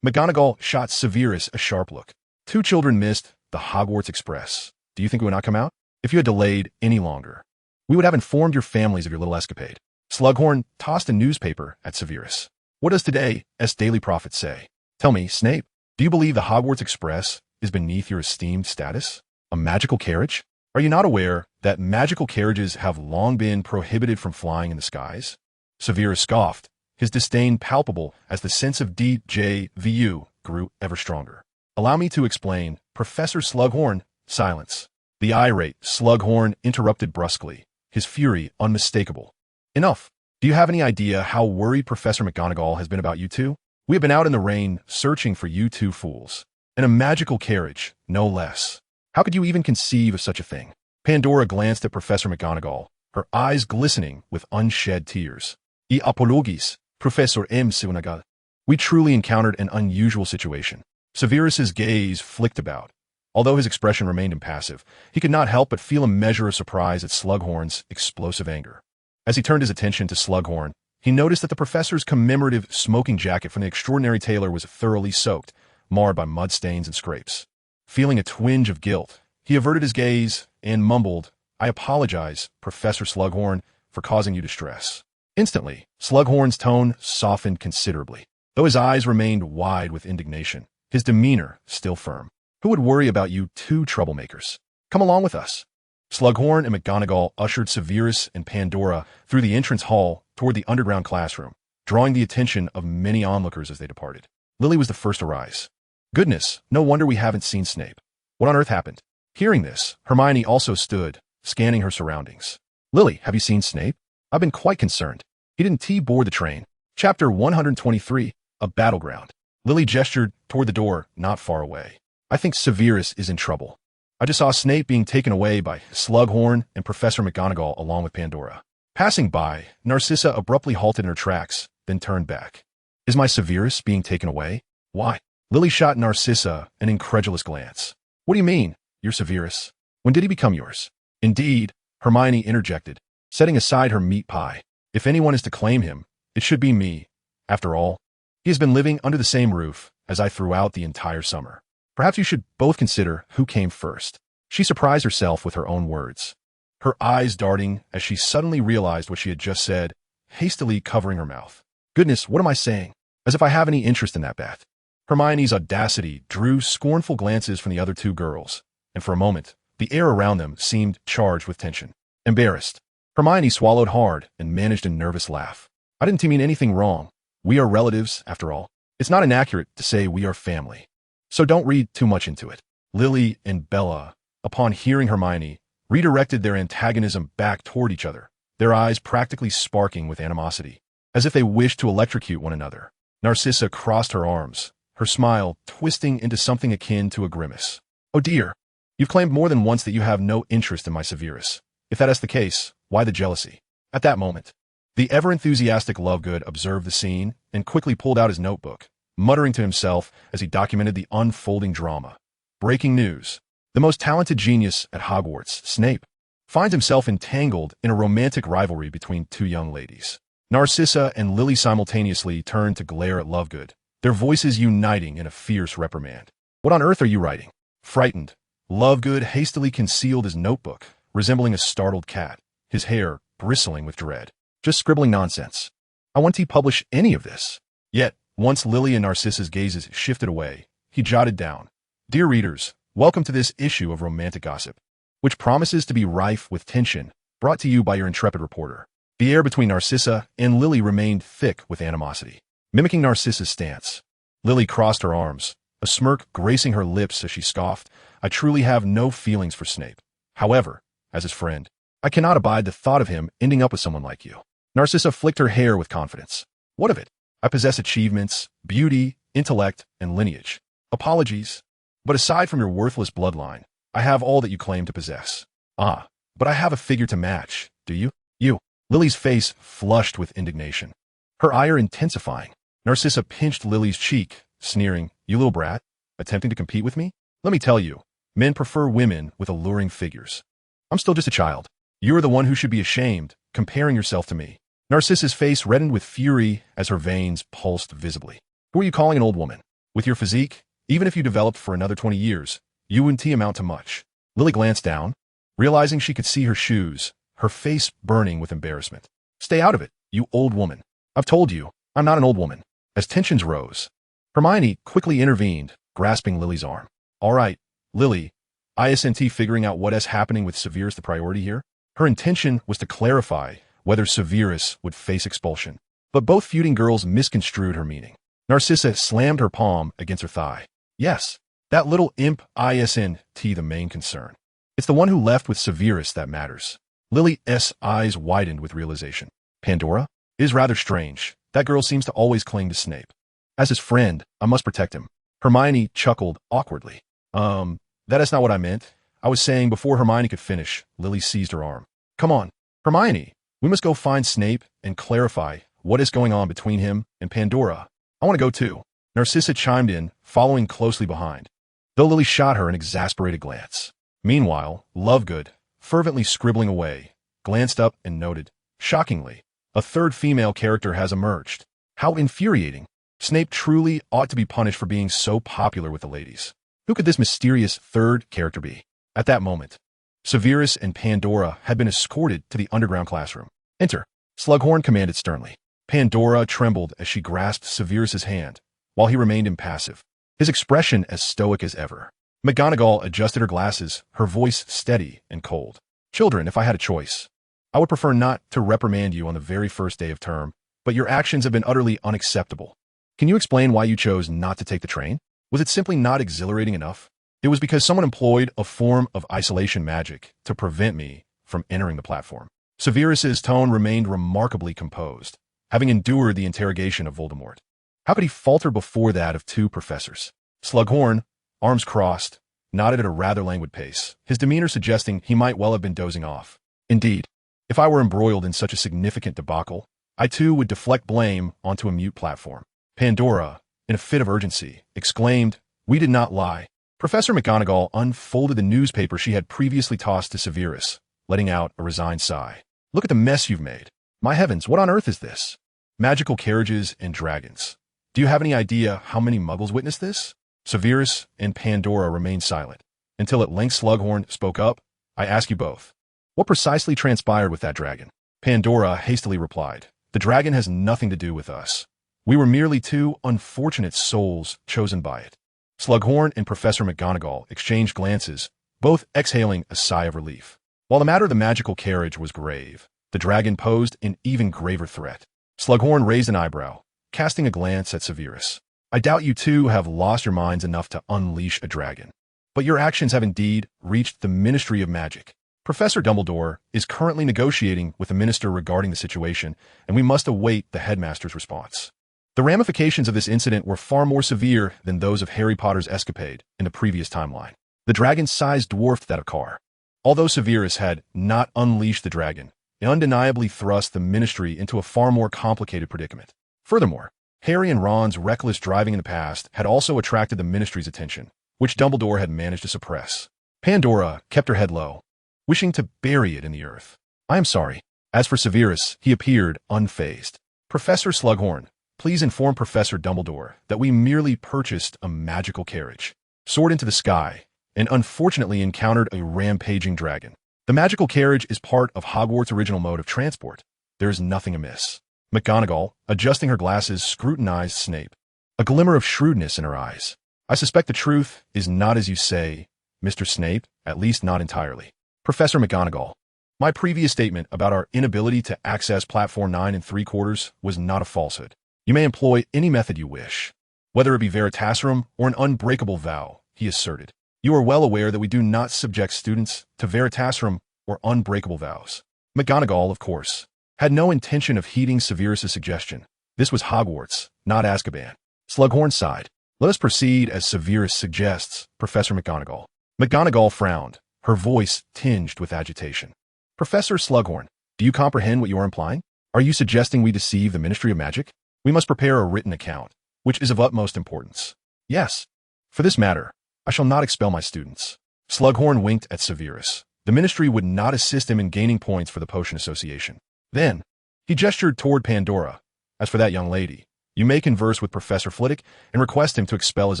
McGonagall shot Severus a sharp look. Two children missed the Hogwarts Express. Do you think it would not come out? If you had delayed any longer, we would have informed your families of your little escapade. Slughorn tossed a newspaper at Severus. What does today's Daily Prophet say? Tell me, Snape, do you believe the Hogwarts Express is beneath your esteemed status? A magical carriage? Are you not aware that magical carriages have long been prohibited from flying in the skies? Severus scoffed, his disdain palpable as the sense of DJVU grew ever stronger. Allow me to explain, Professor Slughorn. Silence. The irate Slughorn interrupted brusquely, his fury unmistakable. Enough. Do you have any idea how worried Professor McGonagall has been about you two? We have been out in the rain searching for you two fools. In a magical carriage, no less. How could you even conceive of such a thing? Pandora glanced at Professor McGonagall, her eyes glistening with unshed tears. I apologis, Professor M. Sunagal. We truly encountered an unusual situation. Severus's gaze flicked about. Although his expression remained impassive, he could not help but feel a measure of surprise at Slughorn's explosive anger. As he turned his attention to Slughorn, he noticed that the professor's commemorative smoking jacket from the extraordinary tailor was thoroughly soaked, marred by mud stains and scrapes. Feeling a twinge of guilt, he averted his gaze and mumbled, "I apologize, Professor Slughorn, for causing you distress." Instantly, Slughorn's tone softened considerably. Though his eyes remained wide with indignation, his demeanor still firm. "Who would worry about you two troublemakers? Come along with us." Slughorn and McGonagall ushered Severus and Pandora through the entrance hall toward the underground classroom, drawing the attention of many onlookers as they departed. Lily was the first to rise. "Goodness, no wonder we haven't seen Snape. What on earth happened?" Hearing this, Hermione also stood, scanning her surroundings. "Lily, have you seen Snape? I've been quite concerned. He didn't board the train." Chapter 123, A Battleground. Lily gestured toward the door, not far away. "I think Severus is in trouble. I just saw Snape being taken away by Slughorn and Professor McGonagall along with Pandora." Passing by, Narcissa abruptly halted in her tracks, then turned back. "Is my Severus being taken away? Why?" Lily shot Narcissa an incredulous glance. "What do you mean, your Severus? When did he become yours?" "Indeed," Hermione interjected, setting aside her meat pie. "If anyone is to claim him, it should be me. After all, he has been living under the same roof as I throughout the entire summer. Perhaps you should both consider who came first." She surprised herself with her own words, her eyes darting as she suddenly realized what she had just said, hastily covering her mouth. "Goodness, what am I saying? As if I have any interest in that bet." Hermione's audacity drew scornful glances from the other two girls, and for a moment, the air around them seemed charged with tension. Embarrassed, Hermione swallowed hard and managed a nervous laugh. "I didn't mean anything wrong. We are relatives, after all. It's not inaccurate to say we are family. So don't read too much into it." Lily and Bella, upon hearing Hermione, redirected their antagonism back toward each other, their eyes practically sparking with animosity, as if they wished to electrocute one another. Narcissa crossed her arms, her smile twisting into something akin to a grimace. "Oh dear, you've claimed more than once that you have no interest in my Severus. If that is the case, why the jealousy?" At that moment, the ever-enthusiastic Lovegood observed the scene and quickly pulled out his notebook, muttering to himself as he documented the unfolding drama. Breaking news. The most talented genius at Hogwarts, Snape, finds himself entangled in a romantic rivalry between two young ladies. Narcissa and Lily simultaneously turned to glare at Lovegood, their voices uniting in a fierce reprimand. "What on earth are you writing?" Frightened, Lovegood hastily concealed his notebook, resembling a startled cat, his hair bristling with dread. "Just scribbling nonsense. I won't publish any of this." Yet, once Lily and Narcissa's gazes shifted away, he jotted down, "Dear readers, welcome to this issue of Romantic Gossip, which promises to be rife with tension, Brought to you by your intrepid reporter. The air between Narcissa and Lily remained thick with animosity. Mimicking Narcissa's stance, Lily crossed her arms, a smirk gracing her lips as she scoffed, "I truly have no feelings for Snape. However, as his friend, I cannot abide the thought of him ending up with someone like you." Narcissa flicked her hair with confidence. "What of it? I possess achievements, beauty, intellect, and lineage. Apologies. But aside from your worthless bloodline, I have all that you claim to possess." "Ah, but I have a figure to match, do you?" "You." Lily's face flushed with indignation, her ire intensifying. Narcissa pinched Lily's cheek, sneering, "You little brat, attempting to compete with me? Let me tell you, men prefer women with alluring figures. I'm still just a child. You're the one who should be ashamed, comparing yourself to me." Narcissa's face reddened with fury as her veins pulsed visibly. "Who are you calling an old woman? With your physique, even if you developed for another 20 years, you wouldn't amount to much." Lily glanced down, realizing she could see her shoes, her face burning with embarrassment. "Stay out of it, you old woman. I've told you, I'm not an old woman." As tensions rose, Hermione quickly intervened, grasping Lily's arm. "All right, Lily, isn't figuring out what is happening with Severus the priority here?" Her intention was to clarify whether Severus would face expulsion, but both feuding girls misconstrued her meaning. Narcissa slammed her palm against her thigh. "Yes, that little imp isn't the main concern. It's the one who left with Severus that matters." Lily's eyes widened with realization. "Pandora? It is rather strange. That girl seems to always cling to Snape. As his friend, I must protect him." Hermione chuckled awkwardly. That is not what I meant. I was saying." Before Hermione could finish, Lily seized her arm. "Come on, Hermione. We must go find Snape and clarify what is going on between him and Pandora. I want to go too." Narcissa chimed in, following closely behind, though Lily shot her an exasperated glance. Meanwhile, Lovegood, fervently scribbling away, glanced up and noted, "Shockingly, a third female character has emerged. How infuriating. Snape truly ought to be punished for being so popular with the ladies. Who could this mysterious third character be?" At that moment, Severus and Pandora had been escorted to the underground classroom. "Enter," Slughorn commanded sternly. Pandora trembled as she grasped Severus's hand, while he remained impassive, his expression as stoic as ever. McGonagall adjusted her glasses, her voice steady and cold. "Children, if I had a choice, I would prefer not to reprimand you on the very first day of term, but your actions have been utterly unacceptable. Can you explain why you chose not to take the train? Was it simply not exhilarating enough?" "It was because someone employed a form of isolation magic to prevent me from entering the platform." Severus's tone remained remarkably composed, having endured the interrogation of Voldemort. How could he falter before that of two professors? Slughorn, arms crossed, nodded at a rather languid pace, his demeanor suggesting he might well have been dozing off. "Indeed, if I were embroiled in such a significant debacle, I too would deflect blame onto a mute platform." Pandora, in a fit of urgency, exclaimed, "We did not lie." Professor McGonagall unfolded the newspaper she had previously tossed to Severus, letting out a resigned sigh. "Look at the mess you've made. My heavens, what on earth is this? Magical carriages and dragons. Do you have any idea how many muggles witnessed this?" Severus and Pandora remained silent, until at length Slughorn spoke up. "I ask you both, what precisely transpired with that dragon?" Pandora hastily replied, "The dragon has nothing to do with us. We were merely two unfortunate souls chosen by it." Slughorn and Professor McGonagall exchanged glances, both exhaling a sigh of relief. While the matter of the magical carriage was grave, the dragon posed an even graver threat. Slughorn raised an eyebrow, casting a glance at Severus. "I doubt you two have lost your minds enough to unleash a dragon. But your actions have indeed reached the Ministry of Magic. Professor Dumbledore is currently negotiating with the minister regarding the situation, and we must await the headmaster's response." The ramifications of this incident were far more severe than those of Harry Potter's escapade in the previous timeline. The dragon's size dwarfed that of Carr. Although Severus had not unleashed the dragon, it undeniably thrust the ministry into a far more complicated predicament. Furthermore, Harry and Ron's reckless driving in the past had also attracted the ministry's attention, which Dumbledore had managed to suppress. Pandora kept her head low, wishing to bury it in the earth. "I am sorry." As for Severus, he appeared unfazed. "Professor Slughorn, please inform Professor Dumbledore that we merely purchased a magical carriage, soared into the sky, and unfortunately encountered a rampaging dragon. The magical carriage is part of Hogwarts' original mode of transport. There is nothing amiss." McGonagall, adjusting her glasses, scrutinized Snape, a glimmer of shrewdness in her eyes. "I suspect the truth is not as you say, Mr. Snape, at least not entirely." "Professor McGonagall, My previous statement about our inability to access Platform 9 and 3/4 was not a falsehood. You may employ any method you wish, whether it be Veritaserum or an unbreakable vow, he asserted. You are well aware that we do not subject students to Veritaserum or unbreakable vows. McGonagall, of course, had no intention of heeding Severus's suggestion. This was Hogwarts, not Azkaban. Slughorn sighed. Let us proceed as Severus suggests, Professor McGonagall. McGonagall frowned, her voice tinged with agitation. Professor Slughorn, do you comprehend what you are implying? Are you suggesting we deceive the Ministry of Magic? We must prepare a written account, which is of utmost importance. Yes. For this matter, I shall not expel my students. Slughorn winked at Severus. The Ministry would not assist him in gaining points for the Potion Association. Then, he gestured toward Pandora. As for that young lady, you may converse with Professor Flitwick and request him to expel his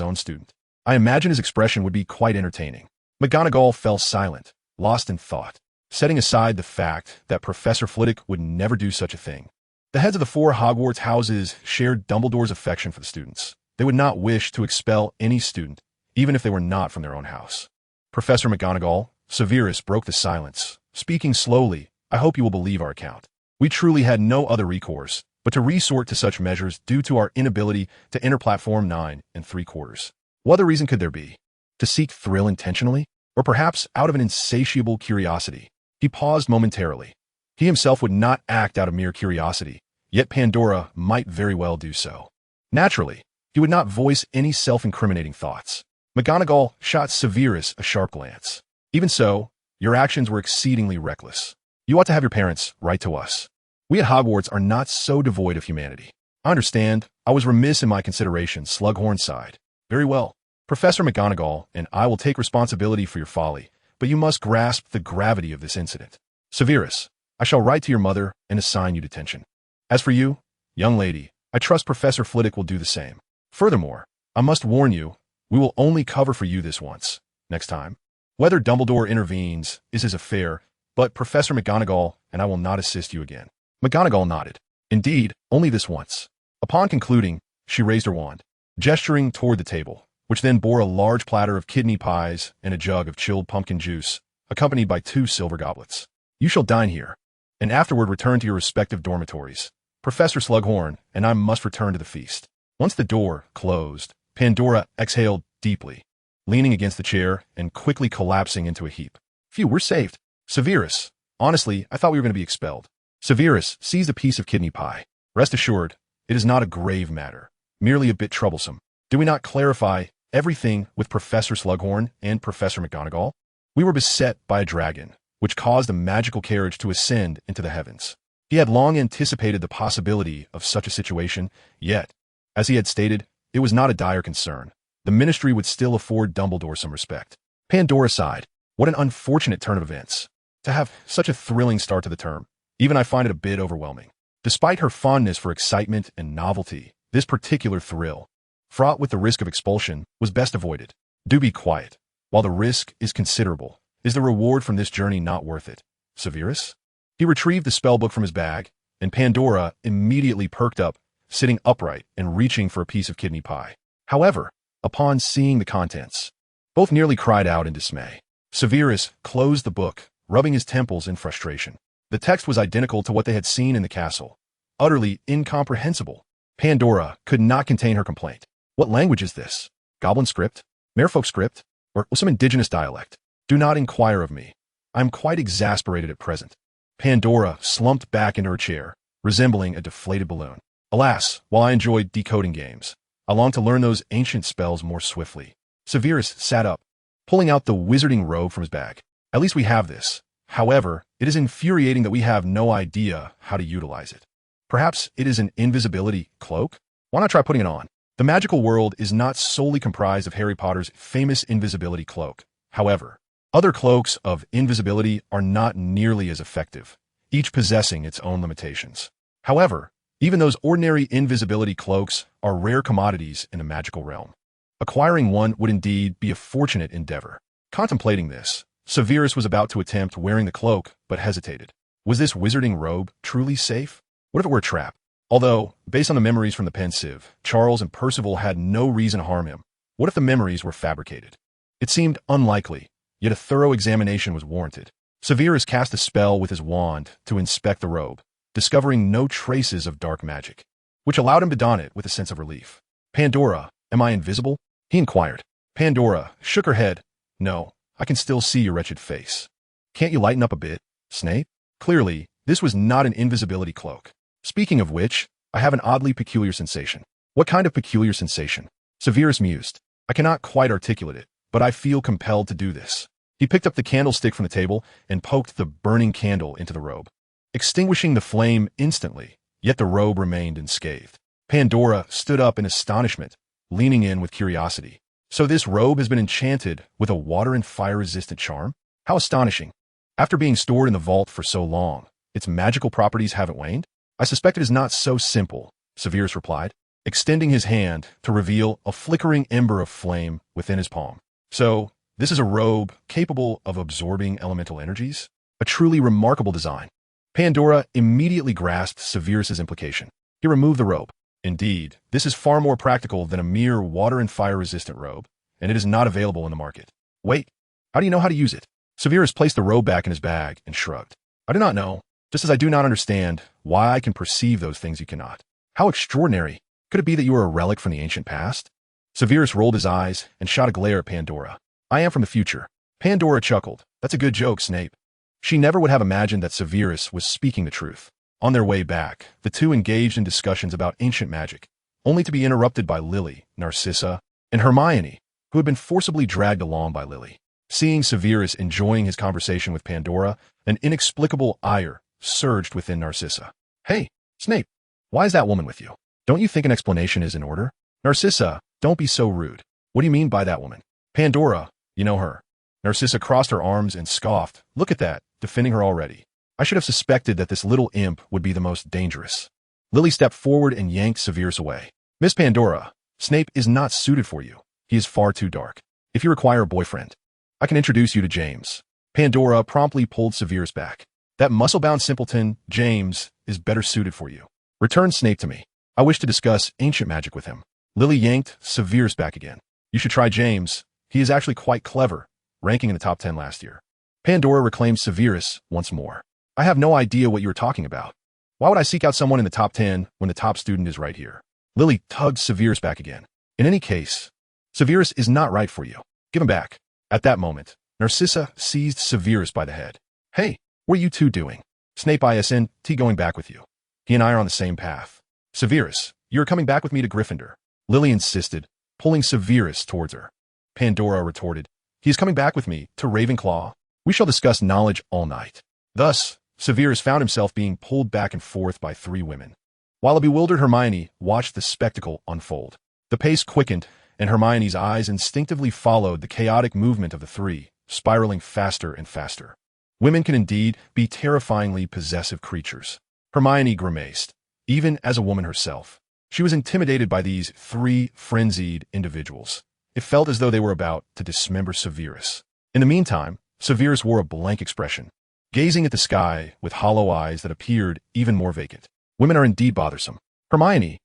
own student. I imagine his expression would be quite entertaining. McGonagall fell silent, lost in thought, setting aside the fact that Professor Flitwick would never do such a thing. The heads of the 4 Hogwarts houses shared Dumbledore's affection for the students. They would not wish to expel any student, even if they were not from their own house. Professor McGonagall, Severus broke the silence, speaking slowly. I hope you will believe our account. We truly had no other recourse but to resort to such measures due to our inability to enter Platform 9 and 3/4. What other reason could there be? To seek thrill intentionally? Or perhaps out of an insatiable curiosity? He paused momentarily. He himself would not act out of mere curiosity, yet Pandora might very well do so. Naturally, he would not voice any self-incriminating thoughts. McGonagall shot Severus a sharp glance. Even so, your actions were exceedingly reckless. You ought to have your parents write to us. We at Hogwarts are not so devoid of humanity. I understand. I was remiss in my consideration, Slughorn sighed. Very well. Professor McGonagall and I will take responsibility for your folly, but you must grasp the gravity of this incident. Severus, I shall write to your mother and assign you detention. As for you, young lady, I trust Professor Flitwick will do the same. Furthermore, I must warn you, we will only cover for you this once. Next time. Whether Dumbledore intervenes is his affair, but Professor McGonagall and I will not assist you again. McGonagall nodded. Indeed, only this once. Upon concluding, she raised her wand, gesturing toward the table, which then bore a large platter of kidney pies and a jug of chilled pumpkin juice, accompanied by 2 silver goblets. You shall dine here, and afterward return to your respective dormitories. Professor Slughorn and I must return to the feast. Once the door closed, Pandora exhaled deeply, leaning against the chair and quickly collapsing into a heap. Phew, we're saved. Severus, honestly, I thought we were going to be expelled. Severus seized a piece of kidney pie. Rest assured, it is not a grave matter, merely a bit troublesome. Do we not clarify everything with Professor Slughorn and Professor McGonagall? We were beset by a dragon, which caused a magical carriage to ascend into the heavens. He had long anticipated the possibility of such a situation, yet, as he had stated, it was not a dire concern. The Ministry would still afford Dumbledore some respect. Pandora sighed. What an unfortunate turn of events. To have such a thrilling start to the term. Even I find it a bit overwhelming. Despite her fondness for excitement and novelty, this particular thrill, fraught with the risk of expulsion, was best avoided. Do be quiet. While the risk is considerable, is the reward from this journey not worth it? Severus? He retrieved the spellbook from his bag, and Pandora immediately perked up, sitting upright and reaching for a piece of kidney pie. However, upon seeing the contents, both nearly cried out in dismay. Severus closed the book, rubbing his temples in frustration. The text was identical to what they had seen in the castle. Utterly incomprehensible. Pandora could not contain her complaint. What language is this? Goblin script? Merfolk script? Or some indigenous dialect? Do not inquire of me. I am quite exasperated at present. Pandora slumped back into her chair, resembling a deflated balloon. Alas, while I enjoyed decoding games, I longed to learn those ancient spells more swiftly. Severus sat up, pulling out the wizarding robe from his bag. At least we have this. However, it is infuriating that we have no idea how to utilize it. Perhaps it is an invisibility cloak? Why not try putting it on? The magical world is not solely comprised of Harry Potter's famous invisibility cloak. However, other cloaks of invisibility are not nearly as effective, each possessing its own limitations. However, even those ordinary invisibility cloaks are rare commodities in the magical realm. Acquiring one would indeed be a fortunate endeavor. Contemplating this, Severus was about to attempt wearing the cloak, but hesitated. Was this wizarding robe truly safe? What if it were a trap? Although, based on the memories from the pensieve, Charles and Percival had no reason to harm him. What if the memories were fabricated? It seemed unlikely, yet a thorough examination was warranted. Severus cast a spell with his wand to inspect the robe, discovering no traces of dark magic, which allowed him to don it with a sense of relief. Pandora, am I invisible? He inquired. Pandora shook her head. No, I can still see your wretched face. Can't you lighten up a bit, Snape? Clearly, this was not an invisibility cloak. Speaking of which, I have an oddly peculiar sensation. What kind of peculiar sensation? Severus mused. I cannot quite articulate it, but I feel compelled to do this. He picked up the candlestick from the table and poked the burning candle into the robe, extinguishing the flame instantly, yet the robe remained unscathed. Pandora stood up in astonishment, leaning in with curiosity. So this robe has been enchanted with a water and fire-resistant charm? How astonishing. After being stored in the vault for so long, its magical properties haven't waned? I suspect it is not so simple, Severus replied, extending his hand to reveal a flickering ember of flame within his palm. So, this is a robe capable of absorbing elemental energies? A truly remarkable design. Pandora immediately grasped Severus's implication. He removed the robe. Indeed, this is far more practical than a mere water and fire-resistant robe, and it is not available in the market. Wait, how do you know how to use it? Severus placed the robe back in his bag and shrugged. I do not know, just as I do not understand why I can perceive those things you cannot. How extraordinary. Could it be that you are a relic from the ancient past? Severus rolled his eyes and shot a glare at Pandora. I am from the future. Pandora chuckled. That's a good joke, Snape. She never would have imagined that Severus was speaking the truth. On their way back, the two engaged in discussions about ancient magic, only to be interrupted by Lily, Narcissa, and Hermione, who had been forcibly dragged along by Lily. Seeing Severus enjoying his conversation with Pandora, an inexplicable ire surged within Narcissa. Hey, Snape, why is that woman with you? Don't you think an explanation is in order? Narcissa, don't be so rude. What do you mean by that woman? Pandora, you know her. Narcissa crossed her arms and scoffed. Look at that, defending her already. I should have suspected that this little imp would be the most dangerous. Lily stepped forward and yanked Severus away. Miss Pandora, Snape is not suited for you. He is far too dark. If you require a boyfriend, I can introduce you to James. Pandora promptly pulled Severus back. That muscle-bound simpleton, James, is better suited for you. Return Snape to me. I wish to discuss ancient magic with him. Lily yanked Severus back again. You should try James. He is actually quite clever, ranking in the top 10 last year. Pandora reclaimed Severus once more. I have no idea what you are talking about. Why would I seek out someone in the top 10 when the top student is right here? Lily tugged Severus back again. In any case, Severus is not right for you. Give him back. At that moment, Narcissa seized Severus by the head. Hey, what are you two doing? Snape isn't going back with you. He and I are on the same path. Severus, you are coming back with me to Gryffindor. Lily insisted, pulling Severus towards her. Pandora retorted, he is coming back with me to Ravenclaw. We shall discuss knowledge all night. Thus, Severus found himself being pulled back and forth by three women, while a bewildered Hermione watched the spectacle unfold. The pace quickened, and Hermione's eyes instinctively followed the chaotic movement of the three, spiraling faster and faster. Women can indeed be terrifyingly possessive creatures. Hermione grimaced, even as a woman herself. She was intimidated by these three frenzied individuals. It felt as though they were about to dismember Severus. In the meantime, Severus wore a blank expression, gazing at the sky with hollow eyes that appeared even more vacant. Women are indeed bothersome. Hermione.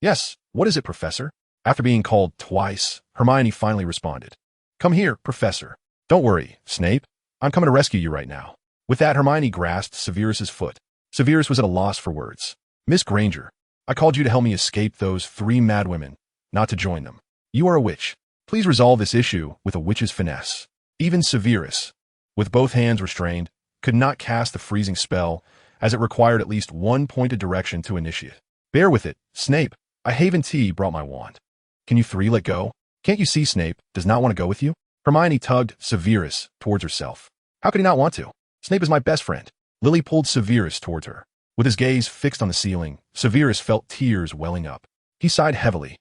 Yes, what is it, Professor? After being called twice, Hermione finally responded. Come here, Professor. Don't worry, Snape. I'm coming to rescue you right now. With that, Hermione grasped Severus's foot. Severus was at a loss for words. Miss Granger, I called you to help me escape those three mad women, not to join them. You are a witch. Please resolve this issue with a witch's finesse. Even Severus, with both hands restrained, could not cast the freezing spell, as it required at least one pointed direction to initiate. Bear with it, Snape. I haven't brought my wand. Can you three let go? Can't you see Snape does not want to go with you? Hermione tugged Severus towards herself. How could he not want to? Snape is my best friend. Lily pulled Severus towards her. With his gaze fixed on the ceiling, Severus felt tears welling up. He sighed heavily.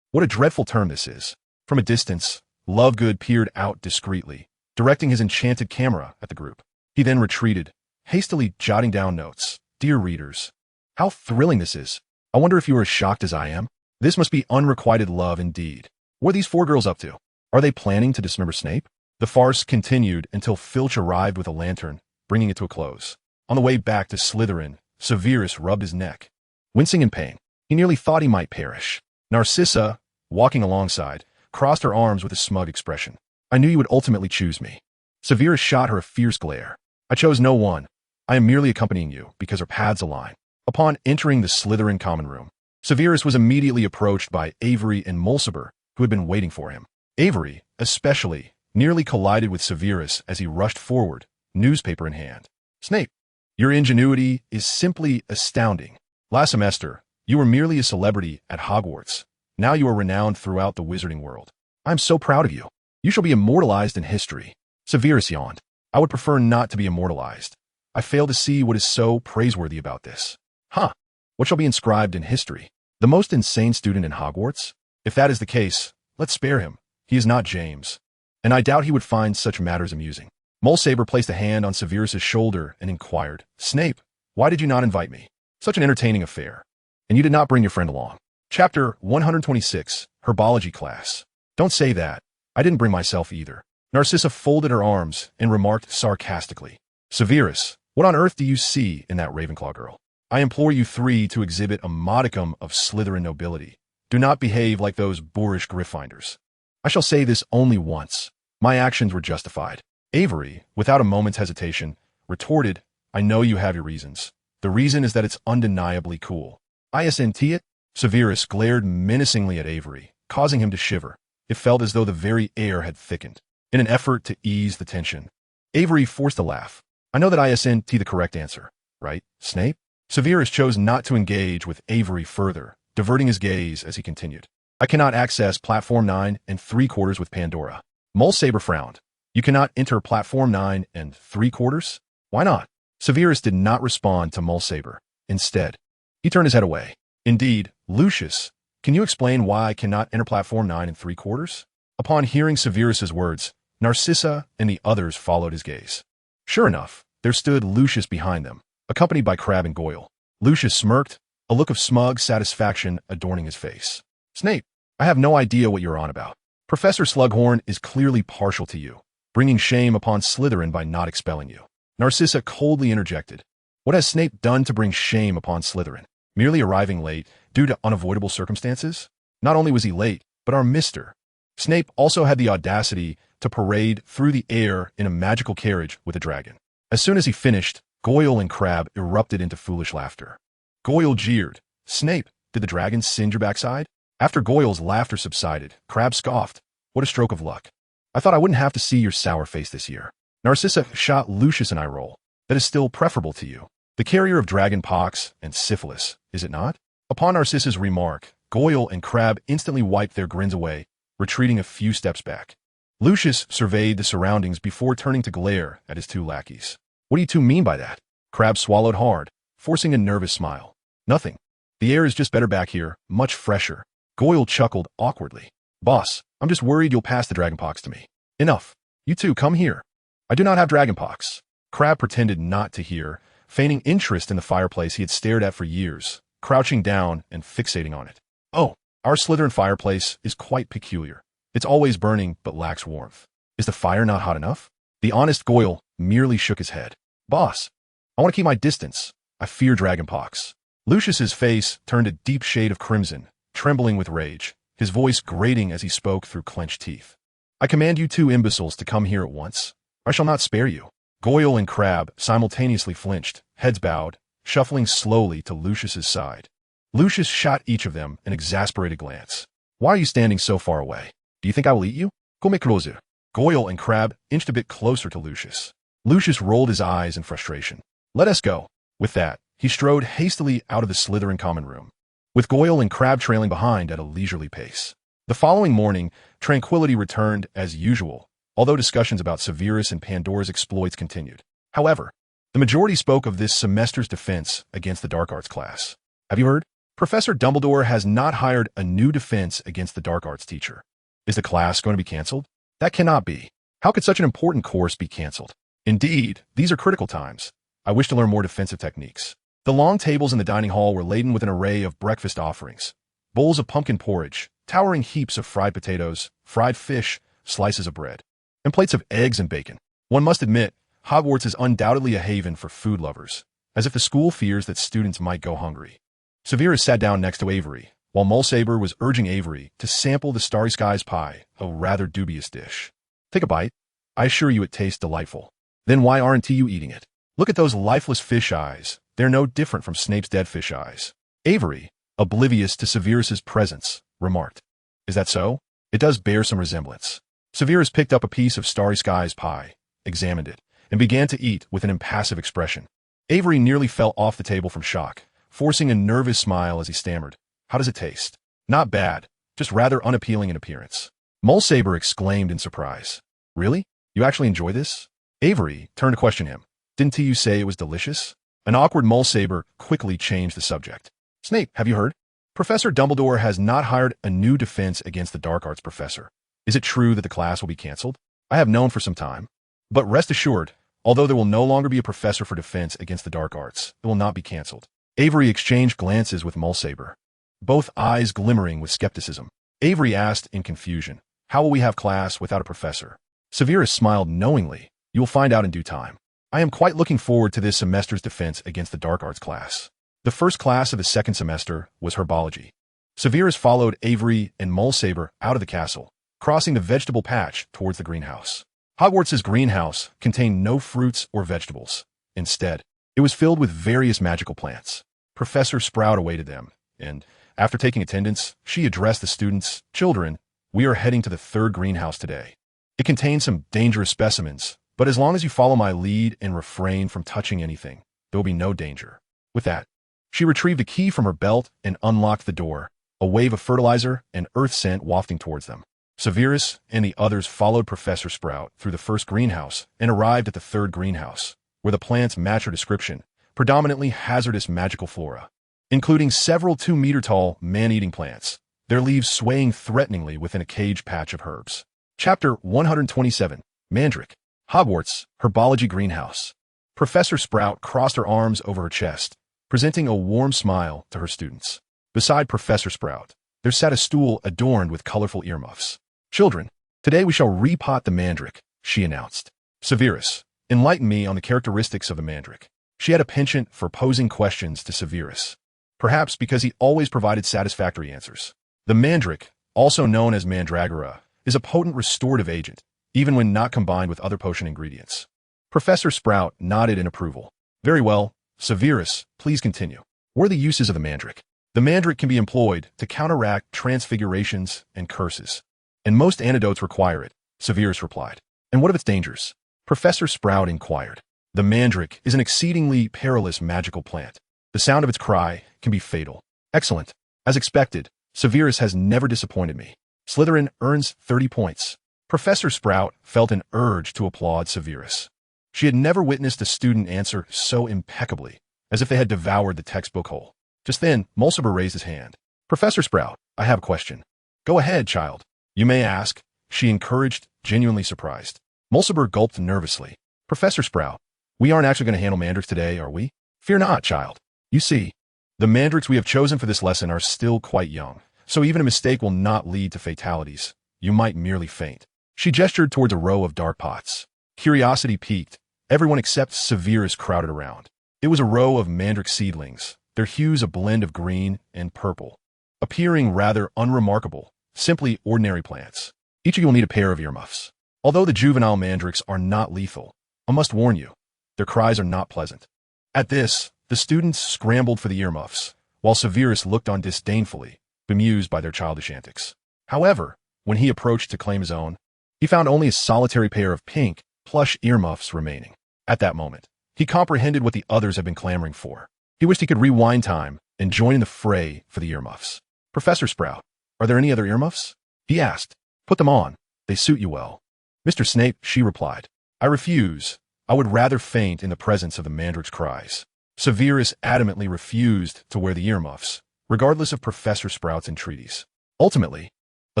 What a dreadful term this is. From a distance, Lovegood peered out discreetly, directing his enchanted camera at the group. He then retreated, hastily jotting down notes. Dear readers, how thrilling this is. I wonder if you are as shocked as I am. This must be unrequited love indeed. What are these four girls up to? Are they planning to dismember Snape? The farce continued until Filch arrived with a lantern, bringing it to a close. On the way back to Slytherin, Severus rubbed his neck, wincing in pain. He nearly thought he might perish. Narcissa, walking alongside, crossed her arms with a smug expression. I knew you would ultimately choose me. Severus shot her a fierce glare. I chose no one. I am merely accompanying you because our paths align. Upon entering the Slytherin common room, Severus was immediately approached by Avery and Mulciber, who had been waiting for him. Avery, especially, nearly collided with Severus as he rushed forward, newspaper in hand. Snape, your ingenuity is simply astounding. Last semester, you were merely a celebrity at Hogwarts. Now you are renowned throughout the wizarding world. I am so proud of you. You shall be immortalized in history. Severus yawned. I would prefer not to be immortalized. I fail to see what is so praiseworthy about this. Huh. What shall be inscribed in history? The most insane student in Hogwarts? If that is the case, let's spare him. He is not James. And I doubt he would find such matters amusing. Mulciber placed a hand on Severus's shoulder and inquired, Snape, why did you not invite me? Such an entertaining affair. And you did not bring your friend along. Chapter 126, Herbology Class. Don't say that. I didn't bring myself either. Narcissa folded her arms and remarked sarcastically, Severus, what on earth do you see in that Ravenclaw girl? I implore you three to exhibit a modicum of Slytherin nobility. Do not behave like those boorish Gryffindors. I shall say this only once. My actions were justified. Avery, without a moment's hesitation, retorted, I know you have your reasons. The reason is that it's undeniably cool. ISNT it? Severus glared menacingly at Avery, causing him to shiver. It felt as though the very air had thickened. In an effort to ease the tension, Avery forced a laugh. I know that ISNT the correct answer, right, Snape? Severus chose not to engage with Avery further, diverting his gaze as he continued. I cannot access Platform 9 and 3/4 with Pandora. Mulciber frowned. You cannot enter Platform 9 and 3/4? Why not? Severus did not respond to Mulciber. Instead, he turned his head away. Indeed, Lucius, can you explain why I cannot enter Platform 9 and 3/4? Upon hearing Severus's words, Narcissa and the others followed his gaze. Sure enough, there stood Lucius behind them, accompanied by Crabbe and Goyle. Lucius smirked, a look of smug satisfaction adorning his face. Snape, I have no idea what you're on about. Professor Slughorn is clearly partial to you, bringing shame upon Slytherin by not expelling you. Narcissa coldly interjected. What has Snape done to bring shame upon Slytherin? Merely arriving late due to unavoidable circumstances? Not only was he late, but our Mr. Snape also had the audacity to parade through the air in a magical carriage with a dragon. As soon as he finished, Goyle and Crabbe erupted into foolish laughter. Goyle jeered. Snape, did the dragon singe your backside? After Goyle's laughter subsided, Crabbe scoffed. What a stroke of luck. I thought I wouldn't have to see your sour face this year. Narcissa shot Lucius an eye roll. That is still preferable to you. The carrier of dragon pox and syphilis, is it not? Upon Narcissa's remark, Goyle and Crabbe instantly wiped their grins away, retreating a few steps back. Lucius surveyed the surroundings before turning to glare at his two lackeys. What do you two mean by that? Crabbe swallowed hard, forcing a nervous smile. Nothing. The air is just better back here, much fresher. Goyle chuckled awkwardly. Boss, I'm just worried you'll pass the dragonpox to me. Enough. You two, come here. I do not have dragonpox. Crabbe pretended not to hear, feigning interest in the fireplace he had stared at for years, crouching down and fixating on it. Oh, our Slytherin fireplace is quite peculiar. It's always burning but lacks warmth. Is the fire not hot enough? The honest Goyle merely shook his head. Boss, I want to keep my distance. I fear dragonpox. Lucius's face turned a deep shade of crimson, trembling with rage, his voice grating as he spoke through clenched teeth. I command you two imbeciles to come here at once. I shall not spare you. Goyle and Crabbe simultaneously flinched, heads bowed, shuffling slowly to Lucius's side. Lucius shot each of them an exasperated glance. Why are you standing so far away? Do you think I will eat you? Come closer. Goyle and Crabbe inched a bit closer to Lucius. Lucius rolled his eyes in frustration. Let us go. With that, he strode hastily out of the Slytherin common room, with Goyle and Crabbe trailing behind at a leisurely pace. The following morning, tranquility returned as usual, although discussions about Severus and Pandora's exploits continued. However, the majority spoke of this semester's defense against the dark arts class. Have you heard? Professor Dumbledore has not hired a new defense against the dark arts teacher. Is the class going to be canceled? That cannot be. How could such an important course be canceled? Indeed, these are critical times. I wish to learn more defensive techniques. The long tables in the dining hall were laden with an array of breakfast offerings. Bowls of pumpkin porridge, towering heaps of fried potatoes, fried fish, slices of bread, and plates of eggs and bacon. One must admit, Hogwarts is undoubtedly a haven for food lovers, as if the school fears that students might go hungry. Severus sat down next to Avery, while Mulciber was urging Avery to sample the Starry Skies pie, a rather dubious dish. Take a bite. I assure you it tastes delightful. Then why aren't you eating it? Look at those lifeless fish eyes. They're no different from Snape's dead fish eyes. Avery, oblivious to Severus's presence, remarked. Is that so? It does bear some resemblance. Severus picked up a piece of Starry Sky's pie, examined it, and began to eat with an impassive expression. Avery nearly fell off the table from shock, forcing a nervous smile as he stammered. How does it taste? Not bad, just rather unappealing in appearance. Mulsaber exclaimed in surprise. Really? You actually enjoy this? Avery turned to question him. Didn't you say it was delicious? An awkward Mulsaber quickly changed the subject. Snape, have you heard? Professor Dumbledore has not hired a new defense against the dark arts professor. Is it true that the class will be cancelled? I have known for some time. But rest assured, although there will no longer be a professor for defense against the dark arts, it will not be cancelled. Avery exchanged glances with Mulsaber, both eyes glimmering with skepticism. Avery asked in confusion, how will we have class without a professor? Severus smiled knowingly. You will find out in due time. I am quite looking forward to this semester's defense against the dark arts class. The first class of the second semester was herbology. Severus followed Avery and Mulsaber out of the castle, crossing the vegetable patch towards the greenhouse. Hogwarts's greenhouse contained no fruits or vegetables. Instead, it was filled with various magical plants. Professor Sprout awaited them, and, after taking attendance, she addressed the students. Children, we are heading to the third greenhouse today. It contains some dangerous specimens, but as long as you follow my lead and refrain from touching anything, there will be no danger. With that, she retrieved a key from her belt and unlocked the door, a wave of fertilizer and earth scent wafting towards them. Severus and the others followed Professor Sprout through the first greenhouse and arrived at the third greenhouse, where the plants match her description, predominantly hazardous magical flora, including several 2-meter-tall man-eating plants, their leaves swaying threateningly within a caged patch of herbs. Chapter 127, Mandrake, Hogwarts, Herbology Greenhouse. Professor Sprout crossed her arms over her chest, presenting a warm smile to her students. Beside Professor Sprout, there sat a stool adorned with colorful earmuffs. Children, today we shall repot the mandrake, she announced. Severus, enlighten me on the characteristics of the mandrake. She had a penchant for posing questions to Severus, perhaps because he always provided satisfactory answers. The mandrake, also known as mandragora, is a potent restorative agent, even when not combined with other potion ingredients. Professor Sprout nodded in approval. Very well, Severus, please continue. What are the uses of the mandrake? The mandrake can be employed to counteract transfigurations and curses, and most antidotes require it, Severus replied. And what of its dangers? Professor Sprout inquired. The mandrake is an exceedingly perilous magical plant. The sound of its cry can be fatal. Excellent. As expected, Severus has never disappointed me. Slytherin earns 30 points. Professor Sprout felt an urge to applaud Severus. She had never witnessed a student answer so impeccably, as if they had devoured the textbook whole. Just then, Mulsaber raised his hand. Professor Sprout, I have a question. Go ahead, child. You may ask, she encouraged, genuinely surprised. Mulsaber gulped nervously. Professor Sprout, we aren't actually going to handle mandrakes today, are we? Fear not, child. You see, the mandrakes we have chosen for this lesson are still quite young, so even a mistake will not lead to fatalities. You might merely faint. She gestured towards a row of dark pots. Curiosity piqued. Everyone except Severus crowded around. It was a row of mandrake seedlings, their hues a blend of green and purple, appearing rather unremarkable, simply ordinary plants. Each of you will need a pair of earmuffs. Although the juvenile mandrakes are not lethal, I must warn you, their cries are not pleasant. At this, the students scrambled for the earmuffs, while Severus looked on disdainfully, bemused by their childish antics. However, when he approached to claim his own, he found only a solitary pair of pink, plush earmuffs remaining. At that moment, he comprehended what the others had been clamoring for. He wished he could rewind time and join in the fray for the earmuffs. Professor Sprout, are there any other earmuffs? He asked. Put them on. They suit you well. Mr. Snape, she replied. I refuse. I would rather faint in the presence of the mandrake's cries. Severus adamantly refused to wear the earmuffs, regardless of Professor Sprout's entreaties. Ultimately, a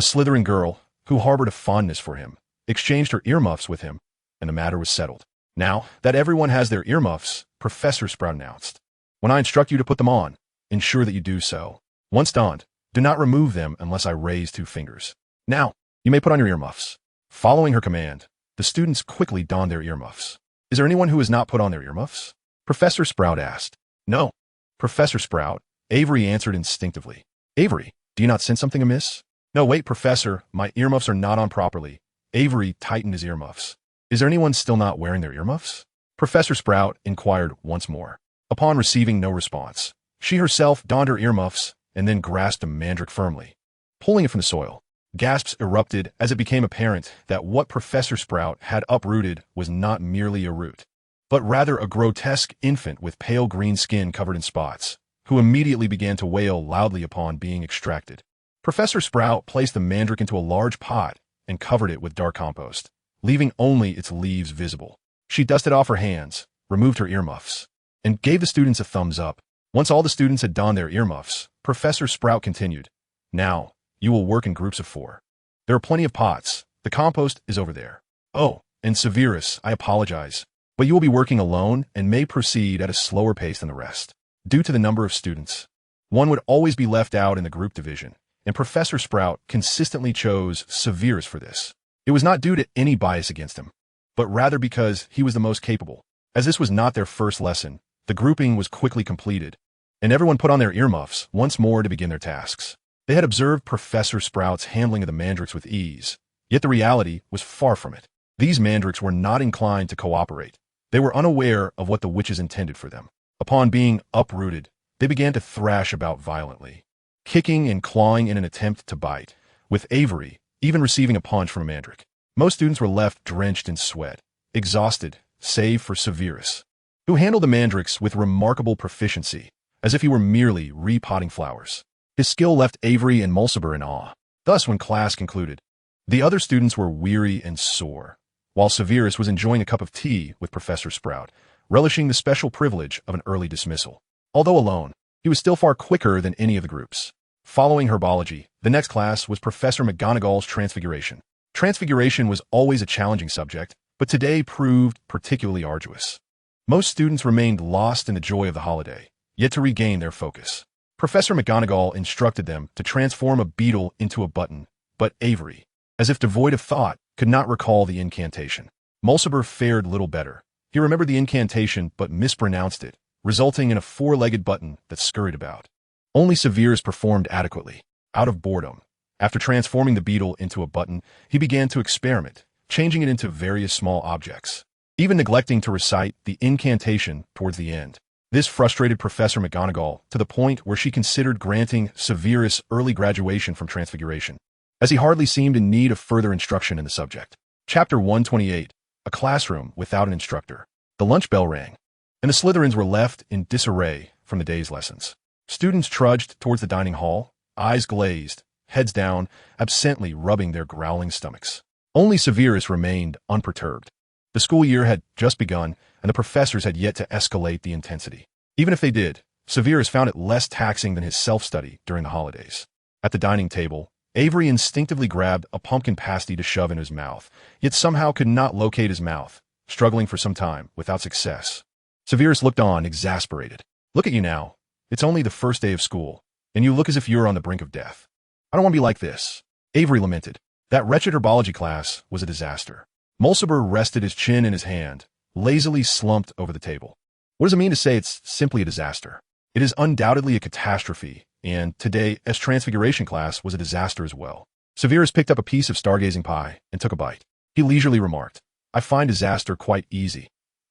Slytherin girl, who harbored a fondness for him, exchanged her earmuffs with him, and the matter was settled. Now that everyone has their earmuffs, Professor Sprout announced. When I instruct you to put them on, ensure that you do so. Once donned, do not remove them unless I raise 2 fingers. Now, you may put on your earmuffs. Following her command, the students quickly donned their earmuffs. Is there anyone who has not put on their earmuffs? Professor Sprout asked. No. Professor Sprout, Avery answered instinctively. Avery, do you not sense something amiss? No, wait, Professor, my earmuffs are not on properly. Avery tightened his earmuffs. Is there anyone still not wearing their earmuffs? Professor Sprout inquired once more. Upon receiving no response, she herself donned her earmuffs and then grasped a mandrake firmly, pulling it from the soil. Gasps erupted as it became apparent that what Professor Sprout had uprooted was not merely a root, but rather a grotesque infant with pale green skin covered in spots, who immediately began to wail loudly upon being extracted. Professor Sprout placed the mandrake into a large pot and covered it with dark compost, leaving only its leaves visible. She dusted off her hands, removed her earmuffs, and gave the students a thumbs up. Once all the students had donned their earmuffs, Professor Sprout continued, "Now, you will work in groups of 4. There are plenty of pots. The compost is over there. Oh, and Severus, I apologize, but you will be working alone and may proceed at a slower pace than the rest. Due to the number of students, one would always be left out in the group division, and Professor Sprout consistently chose Severus for this. It was not due to any bias against him, but rather because he was the most capable. As this was not their first lesson, the grouping was quickly completed, and everyone put on their earmuffs once more to begin their tasks. They had observed Professor Sprout's handling of the mandrakes with ease, yet the reality was far from it. These mandrakes were not inclined to cooperate. They were unaware of what the witches intended for them. Upon being uprooted, they began to thrash about violently, kicking and clawing in an attempt to bite, with Avery even receiving a punch from a mandrake. Most students were left drenched in sweat, exhausted, save for Severus, who handled the mandrakes with remarkable proficiency, as if he were merely repotting flowers. His skill left Avery and Mulciber in awe. Thus, when class concluded, the other students were weary and sore, while Severus was enjoying a cup of tea with Professor Sprout, relishing the special privilege of an early dismissal. Although alone, he was still far quicker than any of the groups. Following herbology, the next class was Professor McGonagall's Transfiguration. Transfiguration was always a challenging subject, but today proved particularly arduous. Most students remained lost in the joy of the holiday, yet to regain their focus, Professor McGonagall instructed them to transform a beetle into a button, but Avery, as if devoid of thought, could not recall the incantation. Mulciber fared little better. He remembered the incantation but mispronounced it, resulting in a 4-legged button that scurried about. Only Severus performed adequately. Out of boredom, after transforming the beetle into a button, he began to experiment, changing it into various small objects, even neglecting to recite the incantation towards the end. This frustrated Professor McGonagall to the point where she considered granting Severus early graduation from Transfiguration, as he hardly seemed in need of further instruction in the subject. Chapter 128, A Classroom Without an Instructor. The lunch bell rang, and the Slytherins were left in disarray from the day's lessons. Students trudged towards the dining hall, eyes glazed, heads down, absently rubbing their growling stomachs. Only Severus remained unperturbed. The school year had just begun, and the professors had yet to escalate the intensity. Even if they did, Severus found it less taxing than his self-study during the holidays. At the dining table, Avery instinctively grabbed a pumpkin pasty to shove in his mouth, yet somehow could not locate his mouth, struggling for some time without success. Severus looked on, exasperated. "Look at you now. It's only the first day of school, and you look as if you were on the brink of death. I don't want to be like this." Avery lamented. That wretched herbology class was a disaster. Mulciber rested his chin in his hand, lazily slumped over the table. What does it mean to say it's simply a disaster? It is undoubtedly a catastrophe, and today's Transfiguration class was a disaster as well. Severus picked up a piece of stargazing pie and took a bite. He leisurely remarked, "I find disaster quite easy.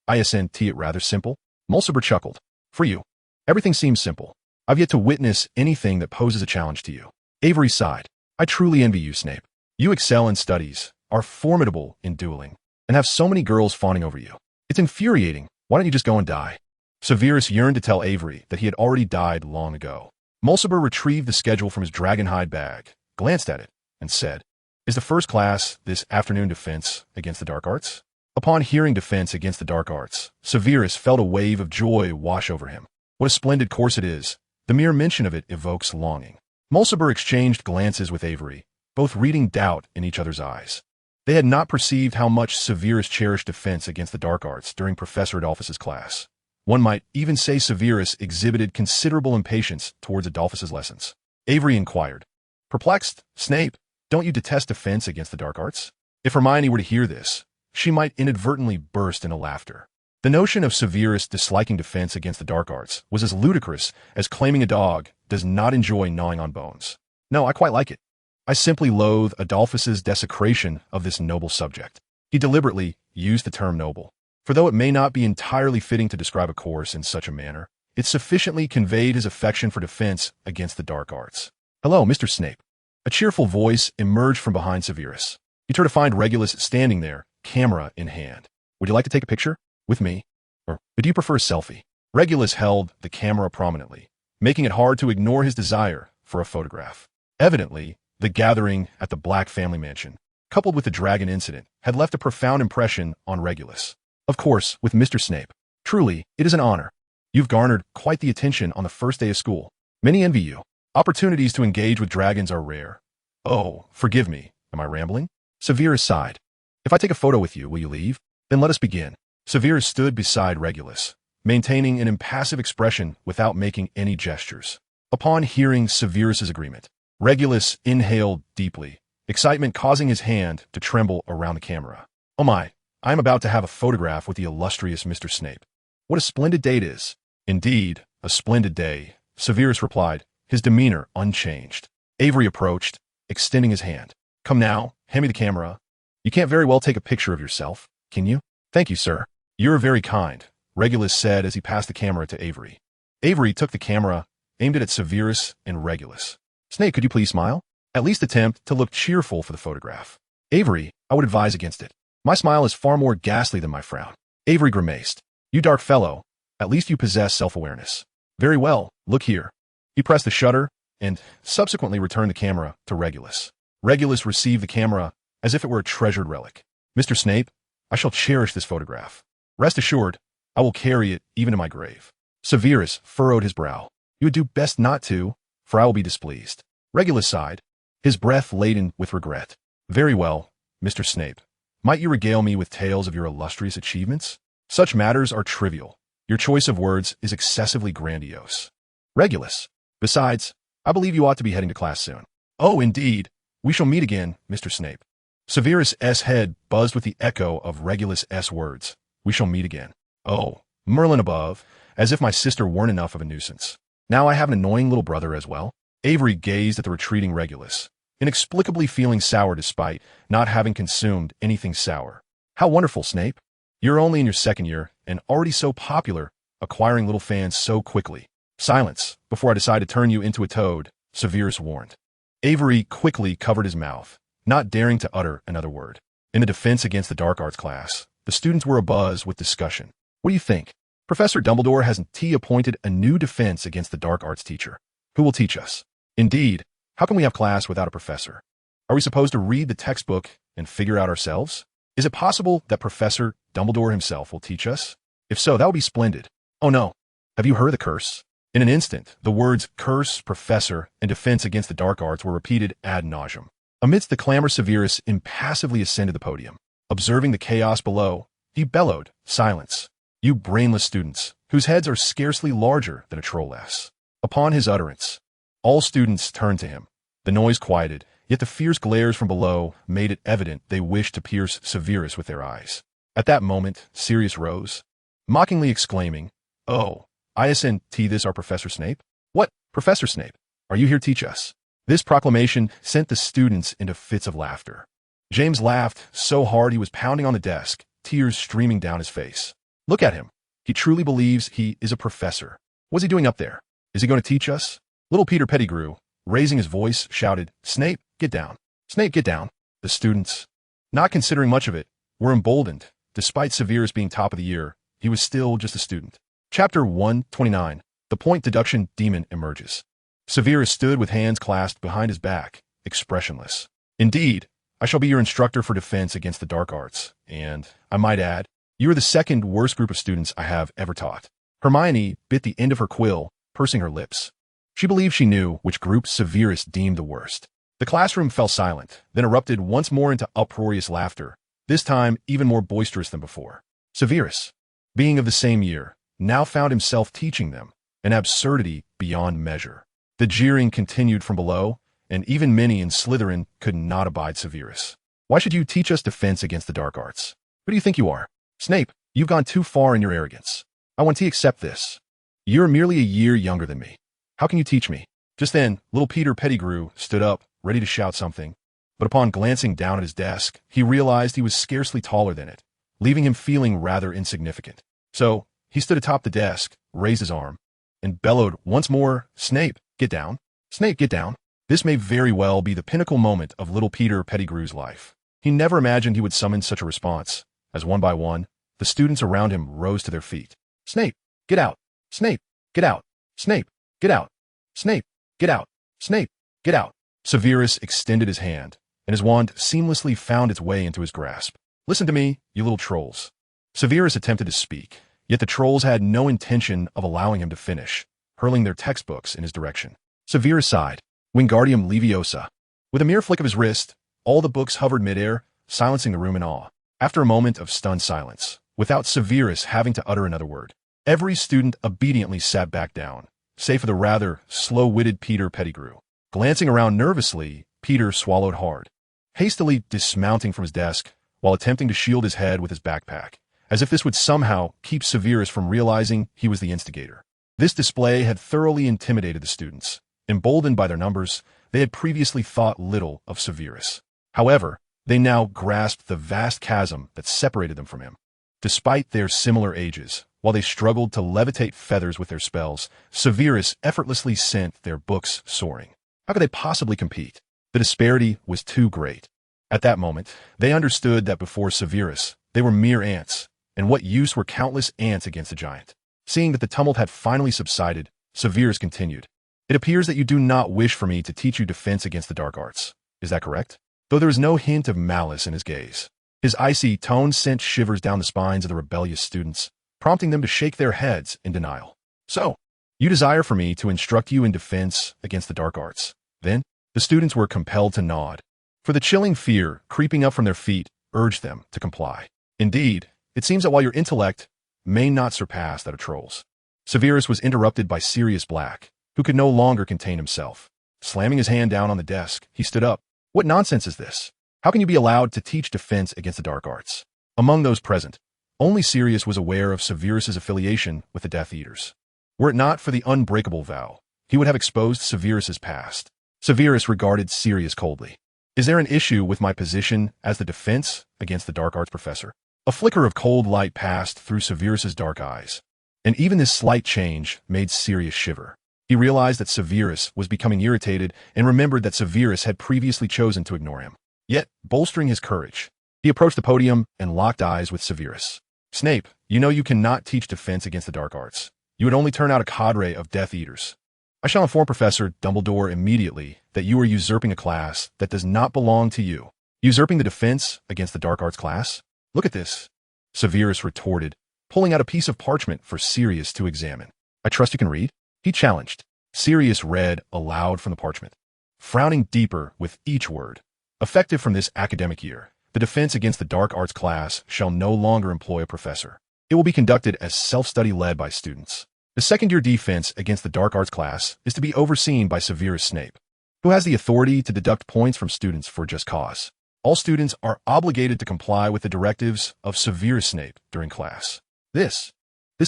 Isn't it rather simple?" Mulciber chuckled. "For you, everything seems simple. I've yet to witness anything that poses a challenge to you." Avery sighed. "I truly envy you, Snape. You excel in studies, are formidable in dueling, and have so many girls fawning over you. It's infuriating. Why don't you just go and die?" Severus yearned to tell Avery that he had already died long ago. Mulciber retrieved the schedule from his dragonhide bag, glanced at it, and said, "Is the first class this afternoon defense against the dark arts?" Upon hearing defense against the dark arts, Severus felt a wave of joy wash over him. What a splendid course it is. The mere mention of it evokes longing. Mulciber exchanged glances with Avery, both reading doubt in each other's eyes. They had not perceived how much Severus cherished defense against the dark arts during Professor Adolphus's class. One might even say Severus exhibited considerable impatience towards Adolphus's lessons. Avery inquired, perplexed, "Snape, don't you detest defense against the dark arts?" If Hermione were to hear this, she might inadvertently burst into laughter. The notion of Severus disliking defense against the dark arts was as ludicrous as claiming a dog does not enjoy gnawing on bones. "No, I quite like it. I simply loathe Adolphus's desecration of this noble subject." He deliberately used the term noble, for though it may not be entirely fitting to describe a course in such a manner, it sufficiently conveyed his affection for defense against the dark arts. "Hello, Mr. Snape." A cheerful voice emerged from behind Severus. He turned to find Regulus standing there, camera in hand. "Would you like to take a picture? With me? Or do you prefer a selfie?" Regulus held the camera prominently, making it hard to ignore his desire for a photograph. Evidently, the gathering at the Black family mansion, coupled with the dragon incident, had left a profound impression on Regulus. "Of course, with Mr. Snape. Truly, it is an honor. You've garnered quite the attention on the first day of school. Many envy you. Opportunities to engage with dragons are rare." "Oh, forgive me. Am I rambling?" Severus sighed. "If I take a photo with you, will you leave? Then let us begin." Severus stood beside Regulus, maintaining an impassive expression without making any gestures. Upon hearing Severus's agreement, Regulus inhaled deeply, excitement causing his hand to tremble around the camera. "Oh my, I am about to have a photograph with the illustrious Mr. Snape. What a splendid day it is." "Indeed, a splendid day," Severus replied, his demeanor unchanged. Avery approached, extending his hand. "Come now, hand me the camera. You can't very well take a picture of yourself, can you?" "Thank you, sir. You're very kind," Regulus said as he passed the camera to Avery. Avery took the camera, aimed it at Severus and Regulus. "Snape, could you please smile? At least attempt to look cheerful for the photograph." "Avery, I would advise against it. My smile is far more ghastly than my frown." Avery grimaced. "You dark fellow, at least you possess self-awareness." "Very well, look here." He pressed the shutter and subsequently returned the camera to Regulus. Regulus received the camera as if it were a treasured relic. "Mr. Snape, I shall cherish this photograph. Rest assured, I will carry it even to my grave." Severus furrowed his brow. "You would do best not to, for I will be displeased." Regulus sighed, his breath laden with regret. "Very well, Mr. Snape. Might you regale me with tales of your illustrious achievements? Such matters are trivial. Your choice of words is excessively grandiose." "Regulus, besides, I believe you ought to be heading to class soon." "Oh, indeed. We shall meet again, Mr. Snape." Severus' head buzzed with the echo of Regulus' words. "We shall meet again. Oh, Merlin above, as if my sister weren't enough of a nuisance. Now I have an annoying little brother as well." Avery gazed at the retreating Regulus, inexplicably feeling sour despite not having consumed anything sour. "How wonderful, Snape. You're only in your second year and already so popular, acquiring little fans so quickly." "Silence, before I decide to turn you into a toad," Severus warned. Avery quickly covered his mouth, not daring to utter another word. In the defense against the dark arts class, the students were abuzz with discussion. "What do you think? Professor Dumbledore has appointed a new defense against the dark arts teacher. Who will teach us? Indeed, how can we have class without a professor? Are we supposed to read the textbook and figure out ourselves? Is it possible that Professor Dumbledore himself will teach us? If so, that would be splendid. Oh no, have you heard the curse?" In an instant, the words curse, professor, and defense against the dark arts were repeated ad nauseum. Amidst the clamor, Severus impassively ascended the podium. Observing the chaos below, he bellowed, "Silence, you brainless students, whose heads are scarcely larger than a troll-ass." Upon his utterance, all students turned to him. The noise quieted, yet the fierce glares from below made it evident they wished to pierce Severus with their eyes. At that moment, Sirius rose, mockingly exclaiming, "Oh, isn't this our Professor Snape?" "What, Professor Snape? Are you here to teach us?" This proclamation sent the students into fits of laughter. James laughed so hard he was pounding on the desk, tears streaming down his face. "Look at him. He truly believes he is a professor. What's he doing up there? Is he going to teach us?" Little Peter Pettigrew, raising his voice, shouted, "Snape, get down. Snape, get down." The students, not considering much of it, were emboldened. Despite Severus being top of the year, he was still just a student. Chapter 129. The Point Deduction Demon Emerges. Severus stood with hands clasped behind his back, expressionless. "Indeed, I shall be your instructor for defense against the dark arts, and, I might add, you are the second worst group of students I have ever taught." Hermione bit the end of her quill, pursing her lips. She believed she knew which group Severus deemed the worst. The classroom fell silent, then erupted once more into uproarious laughter, this time even more boisterous than before. Severus, being of the same year, now found himself teaching them, an absurdity beyond measure. The jeering continued from below, and even Minnie and Slytherin could not abide Severus. "Why should you teach us defense against the dark arts? Who do you think you are? Snape, you've gone too far in your arrogance. I want to accept this. You're merely a year younger than me. How can you teach me?" Just then, little Peter Pettigrew stood up, ready to shout something. but upon glancing down at his desk, he realized he was scarcely taller than it, leaving him feeling rather insignificant. So, he stood atop the desk, raised his arm, and bellowed once more, "Snape, get down. Snape, get down." This may very well be the pinnacle moment of little Peter Pettigrew's life. He never imagined he would summon such a response, as one by one, the students around him rose to their feet. "Snape, get out. Snape, get out. Snape, get out. Snape, get out. Snape, get out." Severus extended his hand, and his wand seamlessly found its way into his grasp. "Listen to me, you little trolls." Severus attempted to speak, yet the trolls had no intention of allowing him to finish, hurling their textbooks in his direction. Severus sighed. Wingardium Leviosa. With a mere flick of his wrist, all the books hovered midair, silencing the room in awe. After a moment of stunned silence, without Severus having to utter another word, every student obediently sat back down, save for the rather slow-witted Peter Pettigrew. Glancing around nervously, Peter swallowed hard, hastily dismounting from his desk while attempting to shield his head with his backpack, as if this would somehow keep Severus from realizing he was the instigator. This display had thoroughly intimidated the students. Emboldened by their numbers, they had previously thought little of Severus. However, they now grasped the vast chasm that separated them from him. Despite their similar ages, while they struggled to levitate feathers with their spells, Severus effortlessly sent their books soaring. How could they possibly compete? The disparity was too great. At that moment, they understood that before Severus, they were mere ants, and what use were countless ants against a giant? Seeing that the tumult had finally subsided, Severus continued. "It appears that you do not wish for me to teach you defense against the dark arts. Is that correct?" Though there was no hint of malice in his gaze, his icy tone sent shivers down the spines of the rebellious students, prompting them to shake their heads in denial. "So, you desire for me to instruct you in defense against the dark arts?" Then, the students were compelled to nod, for the chilling fear creeping up from their feet urged them to comply. Indeed, it seems that while your intellect may not surpass that of trolls, Severus was interrupted by Sirius Black, who could no longer contain himself. Slamming his hand down on the desk, he stood up. "What nonsense is this? How can you be allowed to teach defense against the dark arts?" Among those present, only Sirius was aware of Severus's affiliation with the Death Eaters. Were it not for the unbreakable vow, he would have exposed Severus's past. Severus regarded Sirius coldly. "Is there an issue with my position as the defense against the dark arts professor?" A flicker of cold light passed through Severus's dark eyes, and even this slight change made Sirius shiver. He realized that Severus was becoming irritated and remembered that Severus had previously chosen to ignore him. Yet, bolstering his courage, he approached the podium and locked eyes with Severus. "Snape, you know you cannot teach defense against the dark arts. You would only turn out a cadre of Death Eaters. I shall inform Professor Dumbledore immediately that you are usurping a class that does not belong to you." "Usurping the defense against the dark arts class? Look at this," Severus retorted, pulling out a piece of parchment for Sirius to examine. "I trust you can read?" he challenged. Sirius read aloud from the parchment, frowning deeper with each word. "Effective from this academic year, the defense against the dark arts class shall no longer employ a professor. It will be conducted as self-study led by students. The second-year defense against the dark arts class is to be overseen by Severus Snape, who has the authority to deduct points from students for just cause. All students are obligated to comply with the directives of Severus Snape during class." This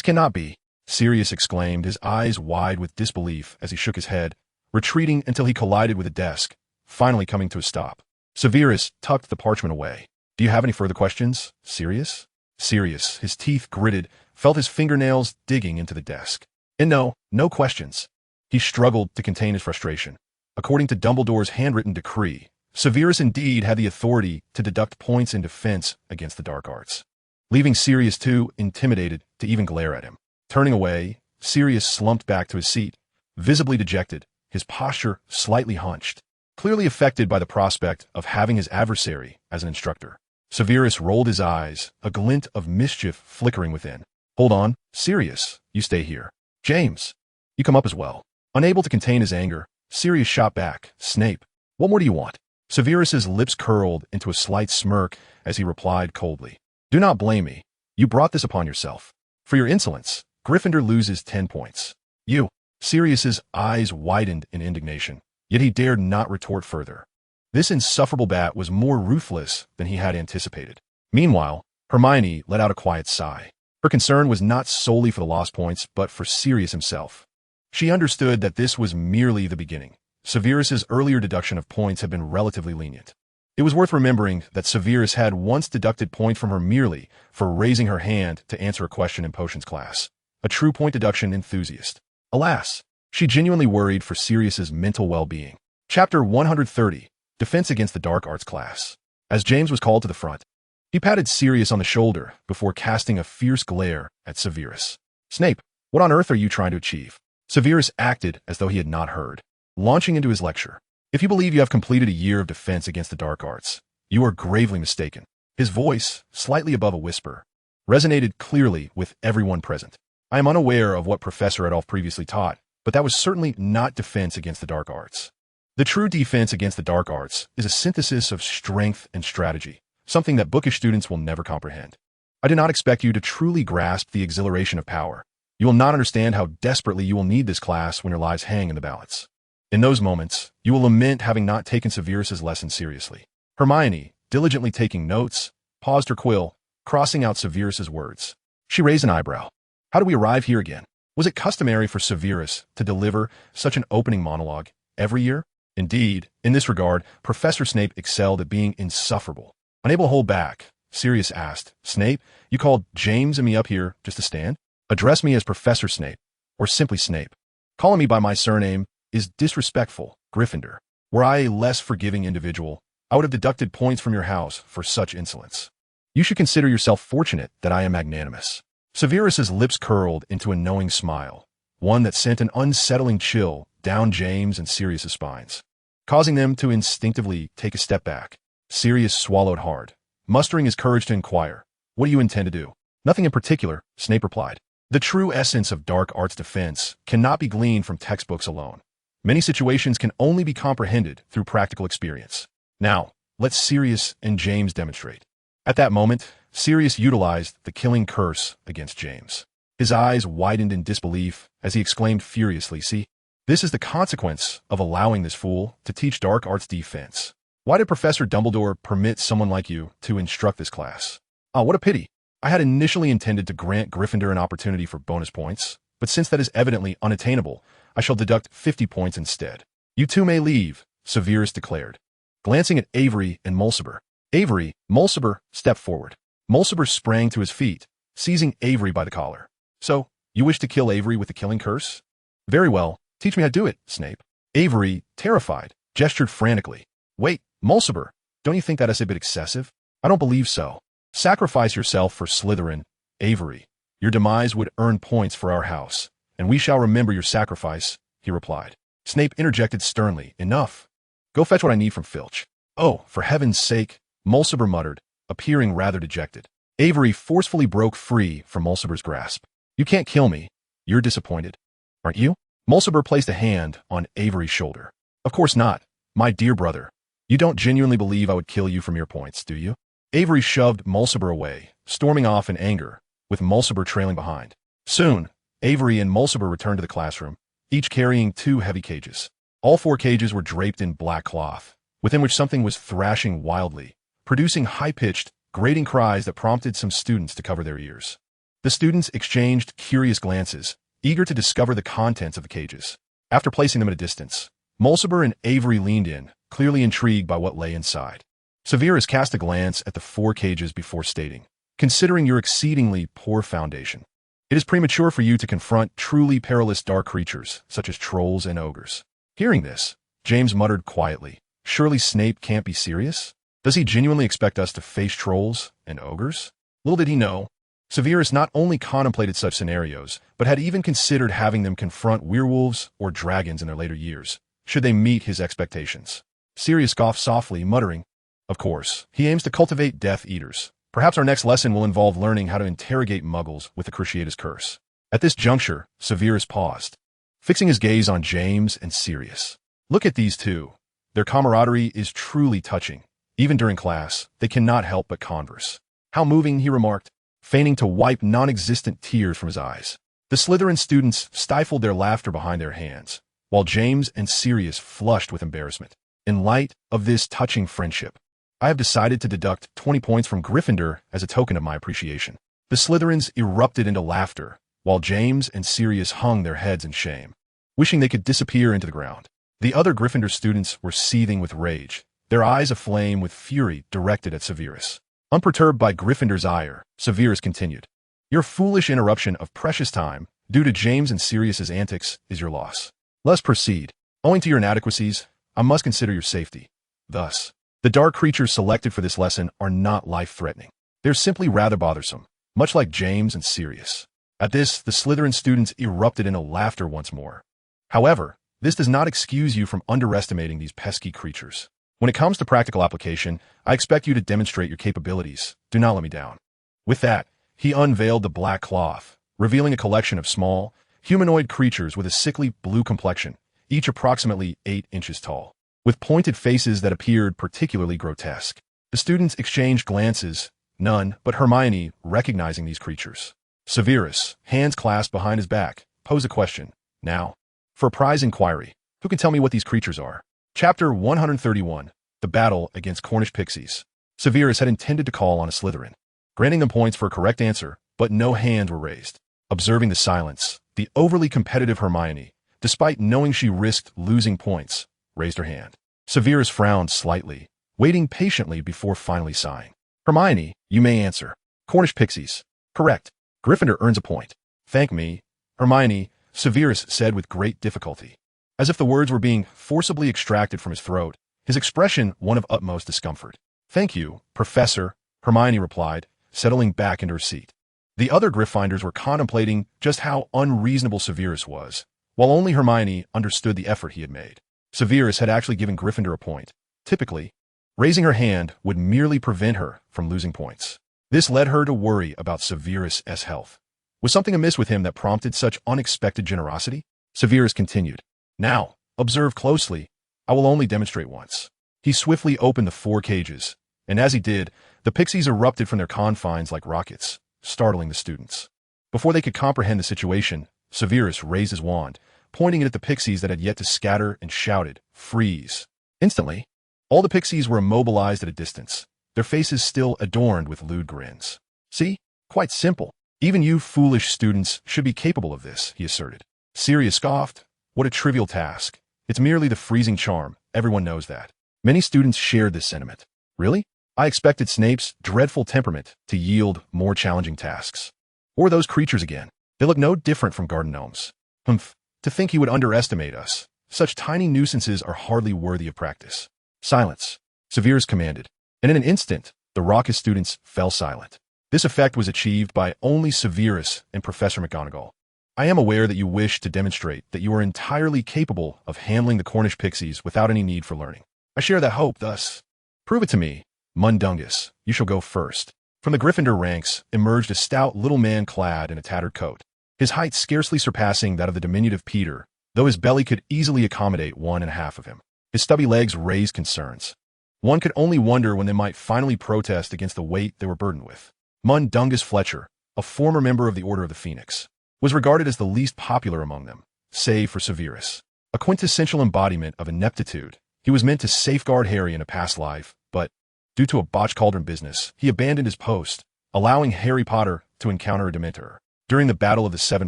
cannot be," Sirius exclaimed, his eyes wide with disbelief as he shook his head, retreating until he collided with a desk, finally coming to a stop. Severus tucked the parchment away. "Do you have any further questions, Sirius?" Sirius, his teeth gritted, felt his fingernails digging into the desk. "And no questions." He struggled to contain his frustration. According to Dumbledore's handwritten decree, Severus indeed had the authority to deduct points in defense against the dark arts, leaving Sirius too intimidated to even glare at him. Turning away, Sirius slumped back to his seat, visibly dejected, his posture slightly hunched, clearly affected by the prospect of having his adversary as an instructor. Severus rolled his eyes, a glint of mischief flickering within. "Hold on, Sirius, you stay here. James, you come up as well." Unable to contain his anger, Sirius shot back, "Snape, what more do you want?" Severus's lips curled into a slight smirk as he replied coldly, "Do not blame me. You brought this upon yourself. For your insolence, Gryffindor loses 10 points. You." Sirius's eyes widened in indignation, yet he dared not retort further. This insufferable bat was more ruthless than he had anticipated. Meanwhile, Hermione let out a quiet sigh. Her concern was not solely for the lost points, but for Sirius himself. She understood that this was merely the beginning. Severus's earlier deduction of points had been relatively lenient. It was worth remembering that Severus had once deducted points from her merely for raising her hand to answer a question in potions class. A true point deduction enthusiast. Alas, she genuinely worried for Sirius's mental well-being. Chapter 130, Defense Against the Dark Arts Class. As James was called to the front, he patted Sirius on the shoulder before casting a fierce glare at Severus. Snape, what on earth are you trying to achieve? Severus acted as though he had not heard, launching into his lecture. If you believe you have completed a year of defense against the dark arts, you are gravely mistaken. His voice, slightly above a whisper, resonated clearly with everyone present. I am unaware of what Professor Adolph previously taught, but that was certainly not defense against the dark arts. The true defense against the dark arts is a synthesis of strength and strategy, something that bookish students will never comprehend. I do not expect you to truly grasp the exhilaration of power. You will not understand how desperately you will need this class when your lives hang in the balance. In those moments, you will lament having not taken Severus's lesson seriously. Hermione, diligently taking notes, paused her quill, crossing out Severus's words. She raised an eyebrow. How do we arrive here again? Was it customary for Severus to deliver such an opening monologue every year? Indeed, in this regard, Professor Snape excelled at being insufferable. Unable to hold back, Sirius asked, Snape, you called James and me up here just to stand? Address me as Professor Snape, or simply Snape. Calling me by my surname is disrespectful, Gryffindor. Were I a less forgiving individual, I would have deducted points from your house for such insolence. You should consider yourself fortunate that I am magnanimous. Severus's lips curled into a knowing smile, one that sent an unsettling chill down James and Sirius's spines, causing them to instinctively take a step back. Sirius swallowed hard, mustering his courage to inquire, What do you intend to do? Nothing in particular, Snape replied. The true essence of dark arts defense cannot be gleaned from textbooks alone. Many situations can only be comprehended through practical experience. Now, let Sirius and James demonstrate. At that moment, Sirius utilized the killing curse against James. His eyes widened in disbelief as he exclaimed furiously, See, this is the consequence of allowing this fool to teach dark arts defense. Why did Professor Dumbledore permit someone like you to instruct this class? Ah, what a pity. I had initially intended to grant Gryffindor an opportunity for bonus points, but since that is evidently unattainable, I shall deduct 50 points instead. You two may leave, Severus declared, glancing at Avery and Mulciber. Avery, Mulciber, stepped forward. Mulciber sprang to his feet, seizing Avery by the collar. So, you wish to kill Avery with the killing curse? Very well, teach me how to do it, Snape. Avery, terrified, gestured frantically. Wait, Mulciber, don't you think that is a bit excessive? I don't believe so. Sacrifice yourself for Slytherin, Avery. Your demise would earn points for our house, and we shall remember your sacrifice, he replied. Snape interjected sternly, Enough. Go fetch what I need from Filch. Oh, for heaven's sake, Mulciber muttered, appearing rather dejected. Avery forcefully broke free from Mulciber's grasp. You can't kill me. You're disappointed, aren't you? Mulciber placed a hand on Avery's shoulder. Of course not, my dear brother. You don't genuinely believe I would kill you for mere points, do you? Avery shoved Mulciber away, storming off in anger, with Mulciber trailing behind. Soon, Avery and Mulciber returned to the classroom, each carrying 2 heavy cages. All 4 cages were draped in black cloth, within which something was thrashing wildly, producing high-pitched, grating cries that prompted some students to cover their ears. The students exchanged curious glances, eager to discover the contents of the cages. After placing them at a distance, Mulciber and Avery leaned in, clearly intrigued by what lay inside. Severus cast a glance at the 4 cages before stating, Considering your exceedingly poor foundation, it is premature for you to confront truly perilous dark creatures, such as trolls and ogres. Hearing this, James muttered quietly, Surely Snape can't be serious? Does he genuinely expect us to face trolls and ogres? Little did he know, Severus not only contemplated such scenarios, but had even considered having them confront werewolves or dragons in their later years, should they meet his expectations. Sirius scoffed softly, muttering, Of course, he aims to cultivate Death Eaters. Perhaps our next lesson will involve learning how to interrogate muggles with the Cruciatus Curse. At this juncture, Severus paused, fixing his gaze on James and Sirius. Look at these two. Their camaraderie is truly touching. Even during class, they cannot help but converse. How moving, he remarked, feigning to wipe non-existent tears from his eyes. The Slytherin students stifled their laughter behind their hands, while James and Sirius flushed with embarrassment. In light of this touching friendship, I have decided to deduct 20 points from Gryffindor as a token of my appreciation. The Slytherins erupted into laughter, while James and Sirius hung their heads in shame, wishing they could disappear into the ground. The other Gryffindor students were seething with rage, their eyes aflame with fury directed at Severus. Unperturbed by Gryffindor's ire, Severus continued. Your foolish interruption of precious time, due to James and Sirius's antics, is your loss. Let's proceed. Owing to your inadequacies, I must consider your safety. Thus, the dark creatures selected for this lesson are not life-threatening. They're simply rather bothersome, much like James and Sirius. At this, the Slytherin students erupted into laughter once more. However, this does not excuse you from underestimating these pesky creatures. When it comes to practical application, I expect you to demonstrate your capabilities. Do not let me down. With that, he unveiled the black cloth, revealing a collection of small, humanoid creatures with a sickly blue complexion, each approximately 8 inches tall, with pointed faces that appeared particularly grotesque. The students exchanged glances, none but Hermione recognizing these creatures. Severus, hands clasped behind his back, posed a question. Now, for a prize inquiry, who can tell me what these creatures are? Chapter 131, The Battle Against Cornish Pixies. Severus had intended to call on a Slytherin, granting them points for a correct answer, but no hands were raised. Observing the silence, the overly competitive Hermione, despite knowing she risked losing points, raised her hand. Severus frowned slightly, waiting patiently before finally sighing. Hermione, you may answer. Cornish Pixies. Correct. Gryffindor earns a point. Thank me. Hermione, Severus said with great difficulty. As if the words were being forcibly extracted from his throat, his expression one of utmost discomfort. Thank you, Professor, Hermione replied, settling back into her seat. The other Gryffindors were contemplating just how unreasonable Severus was, while only Hermione understood the effort he had made. Severus had actually given Gryffindor a point. Typically, raising her hand would merely prevent her from losing points. This led her to worry about Severus's health. Was something amiss with him that prompted such unexpected generosity? Severus continued. Now, observe closely. I will only demonstrate once. He swiftly opened the 4 cages, and as he did, the pixies erupted from their confines like rockets, startling the students. Before they could comprehend the situation, Severus raised his wand, pointing it at the pixies that had yet to scatter, and shouted, Freeze! Instantly, all the pixies were immobilized at a distance, their faces still adorned with lewd grins. See? Quite simple. Even you foolish students should be capable of this, he asserted. Sirius scoffed. What a trivial task. It's merely the freezing charm. Everyone knows that. Many students shared this sentiment. Really? I expected Snape's dreadful temperament to yield more challenging tasks. Or those creatures again. They look no different from garden gnomes. Humph. To think he would underestimate us. Such tiny nuisances are hardly worthy of practice. Silence. Severus commanded. And in an instant, the raucous students fell silent. This effect was achieved by only Severus and Professor McGonagall. I am aware that you wish to demonstrate that you are entirely capable of handling the Cornish pixies without any need for learning. I share that hope, thus. Prove it to me. Mundungus, you shall go first. From the Gryffindor ranks emerged a stout little man clad in a tattered coat, his height scarcely surpassing that of the diminutive Peter, though his belly could easily accommodate 1.5 of him. His stubby legs raised concerns. One could only wonder when they might finally protest against the weight they were burdened with. Mundungus Fletcher, a former member of the Order of the Phoenix, was regarded as the least popular among them, save for Severus. A quintessential embodiment of ineptitude, he was meant to safeguard Harry in a past life, but, due to a botched cauldron business, he abandoned his post, allowing Harry Potter to encounter a Dementor. During the Battle of the Seven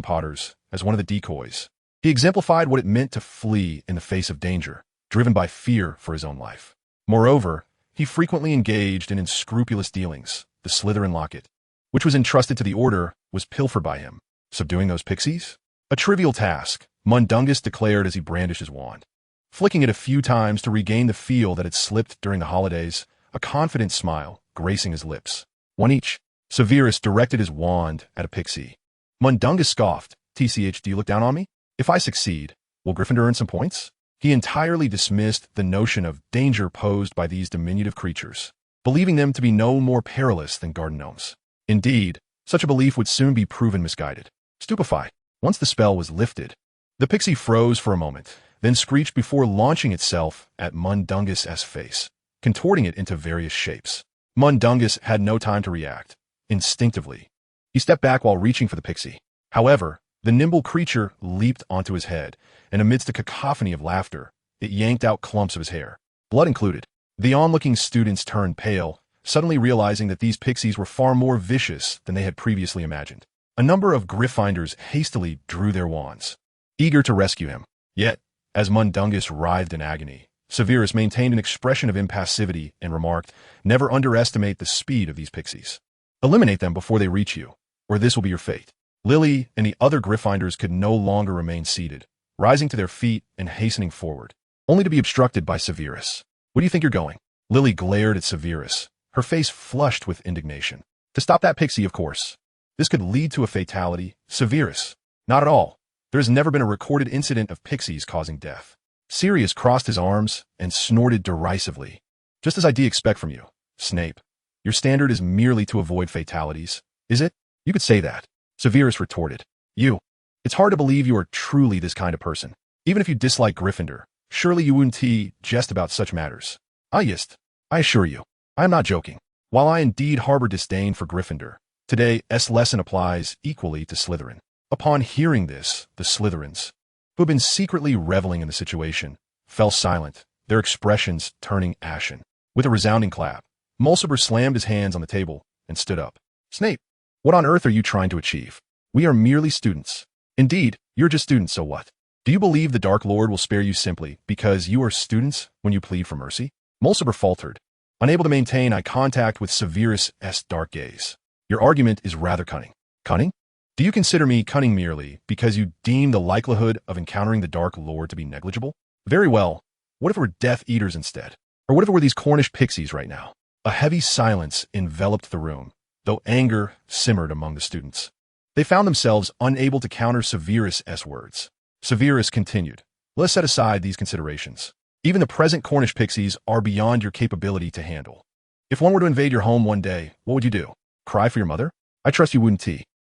Potters, as one of the decoys, he exemplified what it meant to flee in the face of danger, driven by fear for his own life. Moreover, he frequently engaged in unscrupulous dealings. The Slytherin locket, which was entrusted to the Order, was pilfered by him. Subduing those pixies? A trivial task, Mundungus declared as he brandished his wand. Flicking it a few times to regain the feel that had slipped during the holidays, a confident smile gracing his lips. One each. Severus directed his wand at a pixie. Mundungus scoffed. TCH, do you look down on me? If I succeed, will Gryffindor earn some points? He entirely dismissed the notion of danger posed by these diminutive creatures, believing them to be no more perilous than garden gnomes. Indeed, such a belief would soon be proven misguided. Stupefied, once the spell was lifted, the pixie froze for a moment, then screeched before launching itself at Mundungus's face, contorting it into various shapes. Mundungus had no time to react. Instinctively, he stepped back while reaching for the pixie. However, the nimble creature leaped onto his head, and amidst a cacophony of laughter, it yanked out clumps of his hair, blood included. The onlooking students turned pale, suddenly realizing that these pixies were far more vicious than they had previously imagined. A number of Gryffindors hastily drew their wands, eager to rescue him. Yet, as Mundungus writhed in agony, Severus maintained an expression of impassivity and remarked, "Never underestimate the speed of these pixies. Eliminate them before they reach you, or this will be your fate." Lily and the other Gryffindors could no longer remain seated, rising to their feet and hastening forward, only to be obstructed by Severus. "Where do you think you're going?" Lily glared at Severus, her face flushed with indignation. "To stop that pixie, of course. This could lead to a fatality." "Severus, not at all. There has never been a recorded incident of pixies causing death." Sirius crossed his arms and snorted derisively. "Just as I'd expect from you, Snape. Your standard is merely to avoid fatalities, is it? You could say that." Severus retorted. It's hard to believe you are truly this kind of person. Even if you dislike Gryffindor, surely you wouldn't jest about such matters." I assure you, I am not joking. While I indeed harbor disdain for Gryffindor, today's lesson applies equally to Slytherin." Upon hearing this, the Slytherins, who had been secretly reveling in the situation, fell silent, their expressions turning ashen. With a resounding clap, Mulciber slammed his hands on the table and stood up. "Snape, what on earth are you trying to achieve? We are merely students." "Indeed, you're just students, so what? Do you believe the Dark Lord will spare you simply because you are students when you plead for mercy?" Mulciber faltered, unable to maintain eye contact with Severus's dark gaze. "Your argument is rather cunning." "Cunning? Do you consider me cunning merely because you deem the likelihood of encountering the Dark Lord to be negligible? Very well. What if it were Death Eaters instead? Or what if it were these Cornish pixies right now?" A heavy silence enveloped the room, though anger simmered among the students. They found themselves unable to counter Severus's words. Severus continued, "Let's set aside these considerations. Even the present Cornish pixies are beyond your capability to handle. If one were to invade your home one day, what would you do? Cry for your mother? I trust you wouldn't.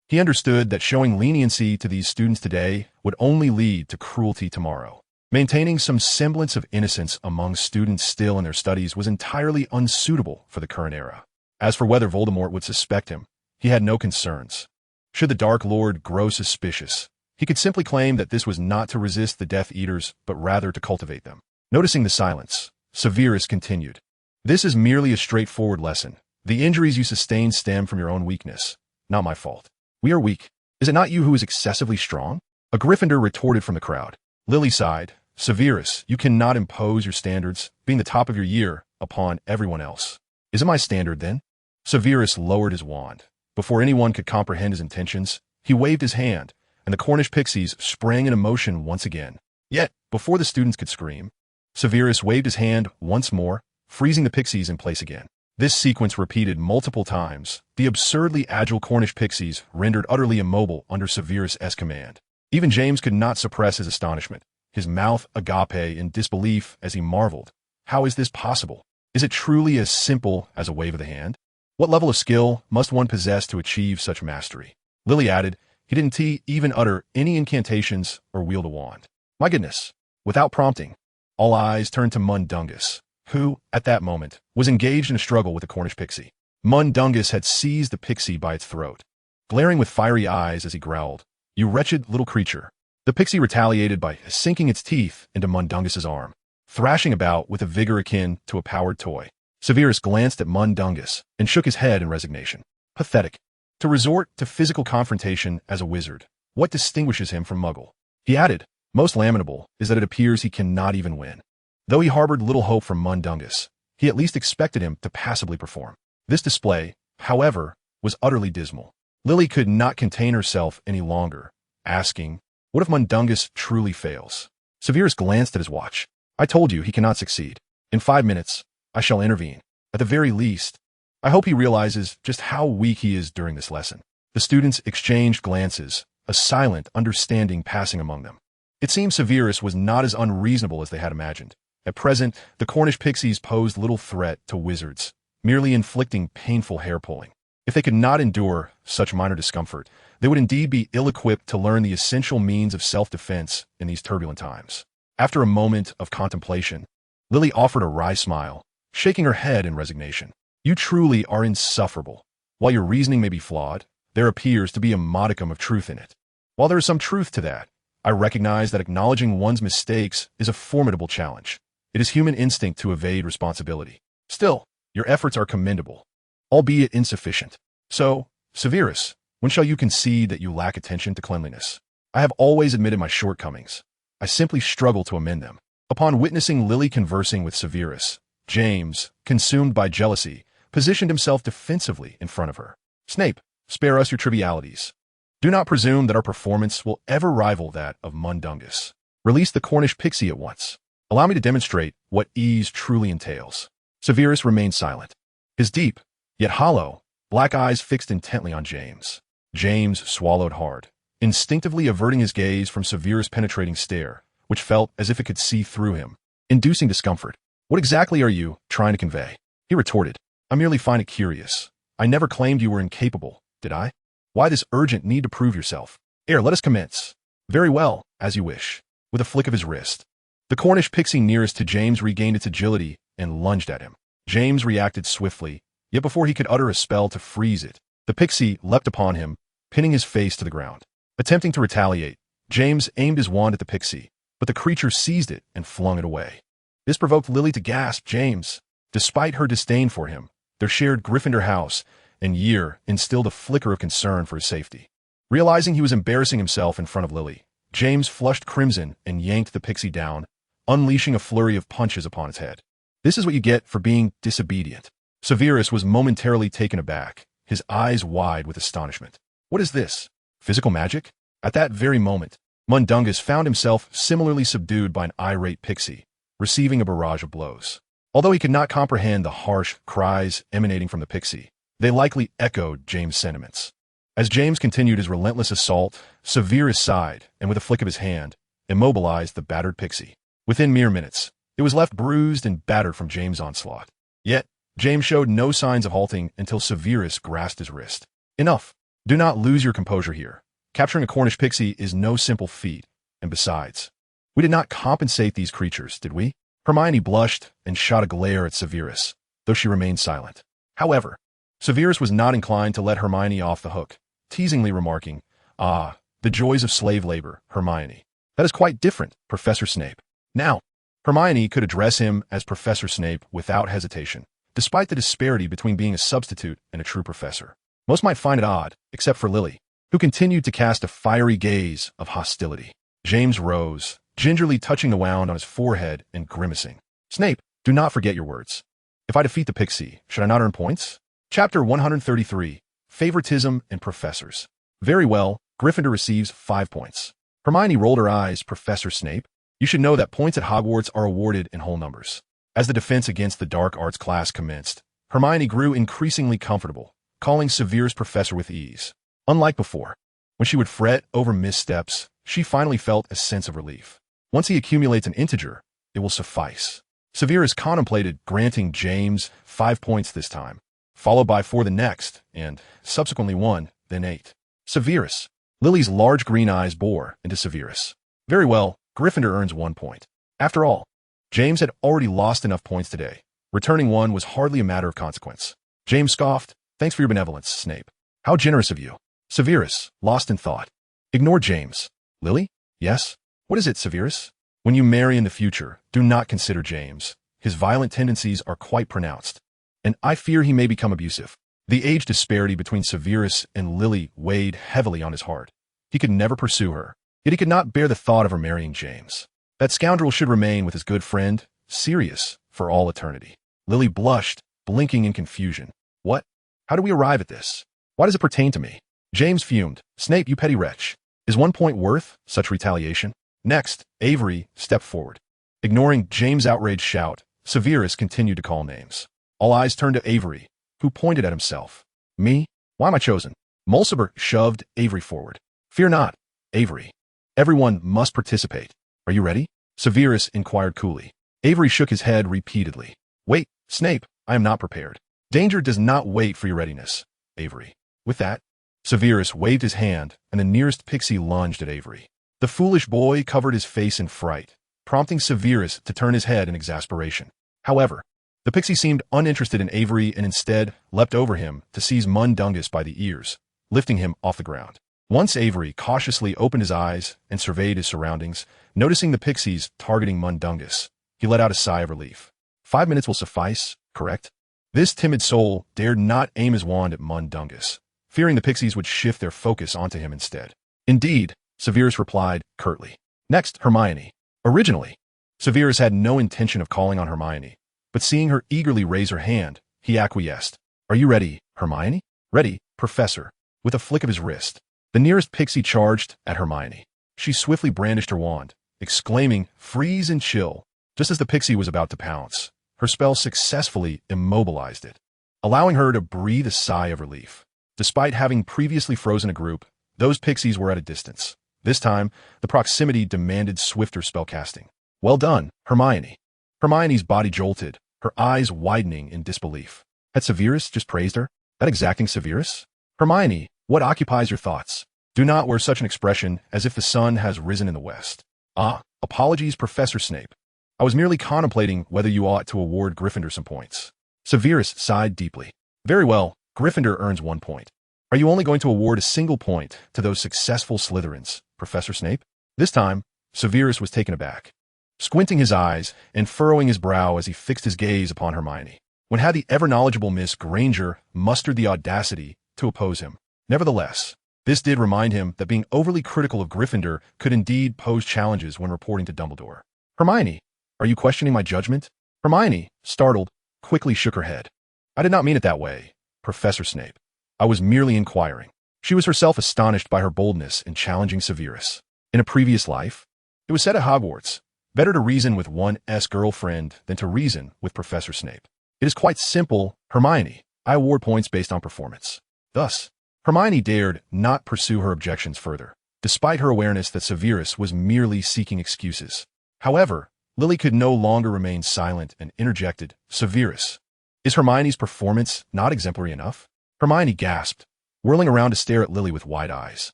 He understood that showing leniency to these students today would only lead to cruelty tomorrow. Maintaining some semblance of innocence among students still in their studies was entirely unsuitable for the current era. As for whether Voldemort would suspect him, he had no concerns. Should the Dark Lord grow suspicious, he could simply claim that this was not to resist the Death Eaters, but rather to cultivate them. Noticing the silence, Severus continued, "This is merely a straightforward lesson. The injuries you sustained stem from your own weakness, not my fault." "We are weak. Is it not you who is excessively strong?" A Gryffindor retorted from the crowd. Lily sighed. "Severus, you cannot impose your standards, being the top of your year, upon everyone else." "Is it my standard, then?" Severus lowered his wand. Before anyone could comprehend his intentions, he waved his hand, and the Cornish pixies sprang into motion once again. Yet, before the students could scream, Severus waved his hand once more, freezing the pixies in place again. This sequence repeated multiple times, the absurdly agile Cornish pixies rendered utterly immobile under Severus's command. Even James could not suppress his astonishment, his mouth agape in disbelief as he marveled. How is this possible? Is it truly as simple as a wave of the hand? What level of skill must one possess to achieve such mastery? Lily added, he didn't even utter any incantations or wield a wand. My goodness! Without prompting, all eyes turned to Mundungus, who, at that moment, was engaged in a struggle with the Cornish pixie. Mundungus had seized the pixie by its throat, glaring with fiery eyes as he growled, "You wretched little creature." The pixie retaliated by sinking its teeth into Mundungus's arm, thrashing about with a vigor akin to a powered toy. Severus glanced at Mundungus and shook his head in resignation. Pathetic. To resort to physical confrontation as a wizard, what distinguishes him from Muggle? He added, most lamentable is that it appears he cannot even win. Though he harbored little hope from Mundungus, he at least expected him to passably perform. This display, however, was utterly dismal. Lily could not contain herself any longer, asking, what if Mundungus truly fails? Severus glanced at his watch. I told you he cannot succeed. In 5 minutes, I shall intervene. At the very least, I hope he realizes just how weak he is during this lesson. The students exchanged glances, a silent understanding passing among them. It seemed Severus was not as unreasonable as they had imagined. At present, the Cornish pixies posed little threat to wizards, merely inflicting painful hair-pulling. If they could not endure such minor discomfort, they would indeed be ill-equipped to learn the essential means of self-defense in these turbulent times. After a moment of contemplation, Lily offered a wry smile, shaking her head in resignation. You truly are insufferable. While your reasoning may be flawed, there appears to be a modicum of truth in it. While there is some truth to that, I recognize that acknowledging one's mistakes is a formidable challenge. It is human instinct to evade responsibility. Still, your efforts are commendable, albeit insufficient. So, Severus, when shall you concede that you lack attention to cleanliness? I have always admitted my shortcomings. I simply struggle to amend them. Upon witnessing Lily conversing with Severus, James, consumed by jealousy, positioned himself defensively in front of her. Snape, spare us your trivialities. Do not presume that our performance will ever rival that of Mundungus. Release the Cornish pixie at once. Allow me to demonstrate what ease truly entails. Severus remained silent, his deep, yet hollow, black eyes fixed intently on James. James swallowed hard, instinctively averting his gaze from Severus' penetrating stare, which felt as if it could see through him, inducing discomfort. What exactly are you trying to convey? He retorted. I merely find it curious. I never claimed you were incapable, did I? Why this urgent need to prove yourself? Ere, let us commence. Very well, as you wish. With a flick of his wrist, the Cornish pixie nearest to James regained its agility and lunged at him. James reacted swiftly, yet before he could utter a spell to freeze it, the pixie leapt upon him, pinning his face to the ground. Attempting to retaliate, James aimed his wand at the pixie, but the creature seized it and flung it away. This provoked Lily to gasp. James, despite her disdain for him, their shared Gryffindor house and year instilled a flicker of concern for his safety. Realizing he was embarrassing himself in front of Lily, James flushed crimson and yanked the pixie down, unleashing a flurry of punches upon its head. This is what you get for being disobedient. Severus was momentarily taken aback, his eyes wide with astonishment. What is this? Physical magic? At that very moment, Mundungus found himself similarly subdued by an irate pixie, receiving a barrage of blows. Although he could not comprehend the harsh cries emanating from the pixie, they likely echoed James' sentiments. As James continued his relentless assault, Severus sighed and with a flick of his hand, immobilized the battered pixie. Within mere minutes, it was left bruised and battered from James' onslaught. Yet, James showed no signs of halting until Severus grasped his wrist. Enough. Do not lose your composure here. Capturing a Cornish pixie is no simple feat, and besides, we did not compensate these creatures, did we? Hermione blushed and shot a glare at Severus, though she remained silent. However, Severus was not inclined to let Hermione off the hook, teasingly remarking, "Ah, the joys of slave labor, Hermione. That is quite different, Professor Snape." Now, Hermione could address him as Professor Snape without hesitation, despite the disparity between being a substitute and a true professor. Most might find it odd, except for Lily, who continued to cast a fiery gaze of hostility. James rose, gingerly touching the wound on his forehead and grimacing. Snape, do not forget your words. If I defeat the pixie, should I not earn points? Chapter 133, Favoritism and Professors. Very well, Gryffindor receives 5 points. Hermione rolled her eyes. Professor Snape, you should know that points at Hogwarts are awarded in whole numbers. As the defense against the dark arts class commenced, Hermione grew increasingly comfortable, calling Severus professor with ease. Unlike before, when she would fret over missteps, she finally felt a sense of relief. Once he accumulates an integer, it will suffice. Severus contemplated granting James 5 points this time, followed by 4 the next, and subsequently 1, then 8. Severus. Lily's large green eyes bore into Severus. Very well, Gryffindor earns 1 point. After all, James had already lost enough points today. Returning 1 was hardly a matter of consequence. James scoffed. Thanks for your benevolence, Snape. How generous of you. Severus, lost in thought. Ignore James. Lily? Yes? What is it, Severus? When you marry in the future, do not consider James. His violent tendencies are quite pronounced, and I fear he may become abusive. The age disparity between Severus and Lily weighed heavily on his heart. He could never pursue her, yet he could not bear the thought of her marrying James. That scoundrel should remain with his good friend, Sirius, for all eternity. Lily blushed, blinking in confusion. What? How do we arrive at this? Why does it pertain to me? James fumed. Snape, you petty wretch. Is 1 point worth such retaliation? Next, Avery stepped forward. Ignoring James' outraged shout, Severus continued to call names. All eyes turned to Avery, who pointed at himself. Me? Why am I chosen? Mulciber shoved Avery forward. Fear not, Avery. Everyone must participate. Are you ready? Severus inquired coolly. Avery shook his head repeatedly. Wait, Snape, I am not prepared. Danger does not wait for your readiness, Avery. With that, Severus waved his hand, and the nearest pixie lunged at Avery. The foolish boy covered his face in fright, prompting Severus to turn his head in exasperation. However, the pixie seemed uninterested in Avery and instead leapt over him to seize Mundungus by the ears, lifting him off the ground. Once Avery cautiously opened his eyes and surveyed his surroundings, noticing the pixies targeting Mundungus, he let out a sigh of relief. 5 minutes will suffice, correct? This timid soul dared not aim his wand at Mundungus, fearing the pixies would shift their focus onto him instead. Indeed, Severus replied curtly. Next, Hermione. Originally, Severus had no intention of calling on Hermione, but seeing her eagerly raise her hand, he acquiesced. Are you ready, Hermione? Ready, Professor. With a flick of his wrist, the nearest pixie charged at Hermione. She swiftly brandished her wand, exclaiming, freeze and chill. Just as the pixie was about to pounce, her spell successfully immobilized it, allowing her to breathe a sigh of relief. Despite having previously frozen a group, those pixies were at a distance. This time, the proximity demanded swifter spellcasting. Well done, Hermione. Hermione's body jolted, her eyes widening in disbelief. Had Severus just praised her? That exacting Severus? Hermione, what occupies your thoughts? Do not wear such an expression as if the sun has risen in the west. Ah, apologies, Professor Snape. I was merely contemplating whether you ought to award Gryffindor some points. Severus sighed deeply. Very well, Gryffindor earns 1 point. Are you only going to award a single point to those successful Slytherins, Professor Snape? This time, Severus was taken aback, squinting his eyes and furrowing his brow as he fixed his gaze upon Hermione. When had the ever-knowledgeable Miss Granger mustered the audacity to oppose him? Nevertheless, this did remind him that being overly critical of Gryffindor could indeed pose challenges when reporting to Dumbledore. Hermione, are you questioning my judgment? Hermione, startled, quickly shook her head. I did not mean it that way, Professor Snape. I was merely inquiring. She was herself astonished by her boldness in challenging Severus. In a previous life, it was said at Hogwarts, better to reason with one's girlfriend than to reason with Professor Snape. It is quite simple, Hermione. I award points based on performance. Thus, Hermione dared not pursue her objections further, despite her awareness that Severus was merely seeking excuses. However, Lily could no longer remain silent and interjected, Severus, is Hermione's performance not exemplary enough? Hermione gasped, whirling around to stare at Lily with wide eyes.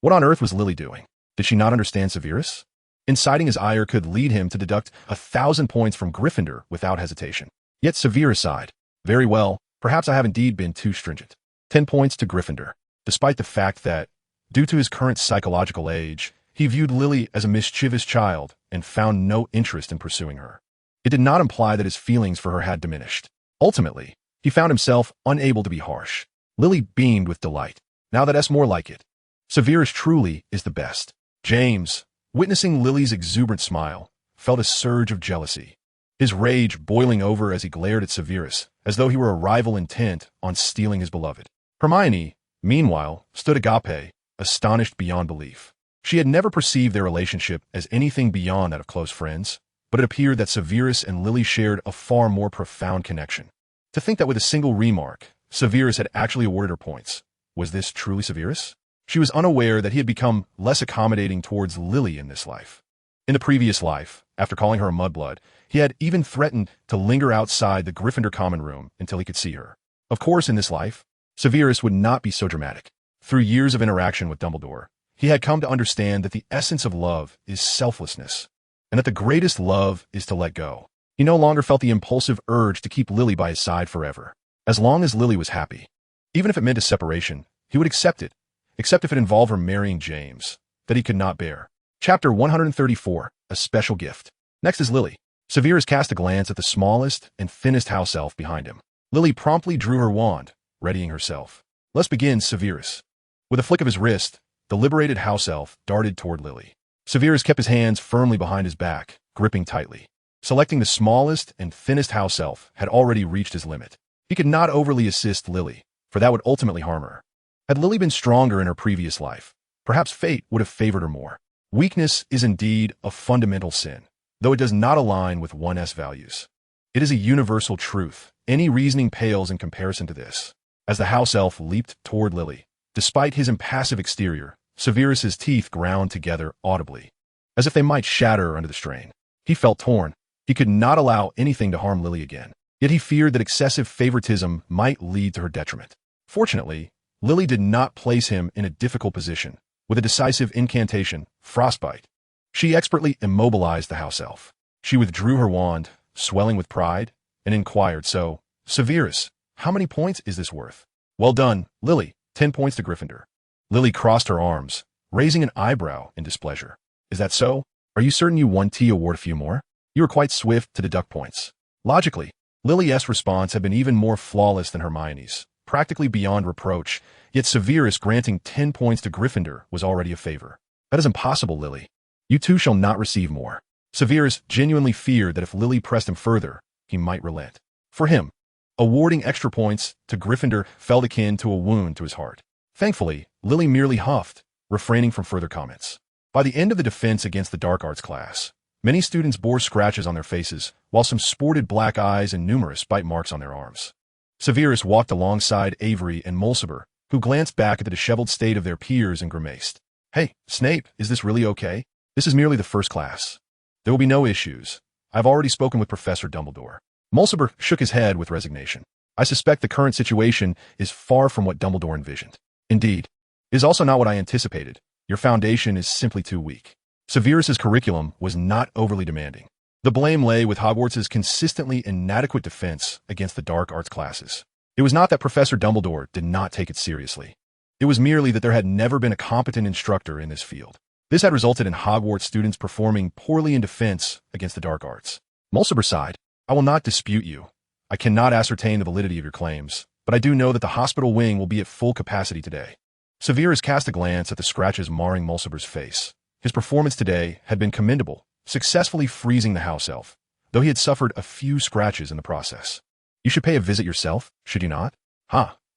What on earth was Lily doing? Did she not understand Severus? Inciting his ire could lead him to deduct 1,000 points from Gryffindor without hesitation. Yet Severus sighed. Very well, perhaps I have indeed been too stringent. 10 points to Gryffindor, despite the fact that, due to his current psychological age, he viewed Lily as a mischievous child and found no interest in pursuing her. It did not imply that his feelings for her had diminished. Ultimately, he found himself unable to be harsh. Lily beamed with delight. Now that's more like it. Severus truly is the best. James, witnessing Lily's exuberant smile, felt a surge of jealousy, his rage boiling over as he glared at Severus, as though he were a rival intent on stealing his beloved. Hermione, meanwhile, stood agape, astonished beyond belief. She had never perceived their relationship as anything beyond that of close friends, but it appeared that Severus and Lily shared a far more profound connection. To think that with a single remark, Severus had actually awarded her points. Was this truly Severus? She was unaware that he had become less accommodating towards Lily in this life. In the previous life, after calling her a mudblood, he had even threatened to linger outside the Gryffindor common room until he could see her. Of course, in this life, Severus would not be so dramatic. Through years of interaction with Dumbledore, he had come to understand that the essence of love is selflessness, and that the greatest love is to let go. He no longer felt the impulsive urge to keep Lily by his side forever. As long as Lily was happy, even if it meant a separation, he would accept it, except if it involved her marrying James, that he could not bear. Chapter 134, A Special Gift. Next is Lily. Severus cast a glance at the smallest and thinnest house elf behind him. Lily promptly drew her wand, readying herself. Let's begin, Severus. With a flick of his wrist, the liberated house elf darted toward Lily. Severus kept his hands firmly behind his back, gripping tightly. Selecting the smallest and thinnest house elf had already reached his limit. He could not overly assist Lily, for that would ultimately harm her. Had Lily been stronger in her previous life, perhaps fate would have favored her more. Weakness is indeed a fundamental sin, though it does not align with one's values. It is a universal truth. Any reasoning pales in comparison to this. As the house elf leaped toward Lily, despite his impassive exterior, Severus's teeth ground together audibly, as if they might shatter under the strain. He felt torn. He could not allow anything to harm Lily again, yet he feared that excessive favoritism might lead to her detriment. Fortunately, Lily did not place him in a difficult position. With a decisive incantation, Frostbite, she expertly immobilized the house elf. She withdrew her wand, swelling with pride, and inquired, so, Severus, how many points is this worth? Well done, Lily, 10 points to Gryffindor. Lily crossed her arms, raising an eyebrow in displeasure. Is that so? Are you certain you want to award a few more? You were quite swift to deduct points. Logically, Lily's response had been even more flawless than Hermione's, practically beyond reproach, yet Severus granting 10 points to Gryffindor was already a favor. That is impossible, Lily. You too shall not receive more. Severus genuinely feared that if Lily pressed him further, he might relent. For him, awarding extra points to Gryffindor felt akin to a wound to his heart. Thankfully, Lily merely huffed, refraining from further comments. By the end of the defense against the dark arts class, many students bore scratches on their faces, while some sported black eyes and numerous bite marks on their arms. Severus walked alongside Avery and Mulciber, who glanced back at the disheveled state of their peers and grimaced. "Hey, Snape, is this really okay? This is merely the first class. There will be no issues. I've already spoken with Professor Dumbledore." Mulciber shook his head with resignation. "I suspect the current situation is far from what Dumbledore envisioned. Indeed, it is also not what I anticipated. Your foundation is simply too weak." Severus's curriculum was not overly demanding. The blame lay with Hogwarts' consistently inadequate defense against the dark arts classes. It was not that Professor Dumbledore did not take it seriously. It was merely that there had never been a competent instructor in this field. This had resulted in Hogwarts students performing poorly in defense against the dark arts. Mulciber sighed. "I will not dispute you. I cannot ascertain the validity of your claims, but I do know that the hospital wing will be at full capacity today." Severus cast a glance at the scratches marring Mulciber's face. His performance today had been commendable, successfully freezing the house elf, though he had suffered a few scratches in the process. "You should pay a visit yourself, should you not?"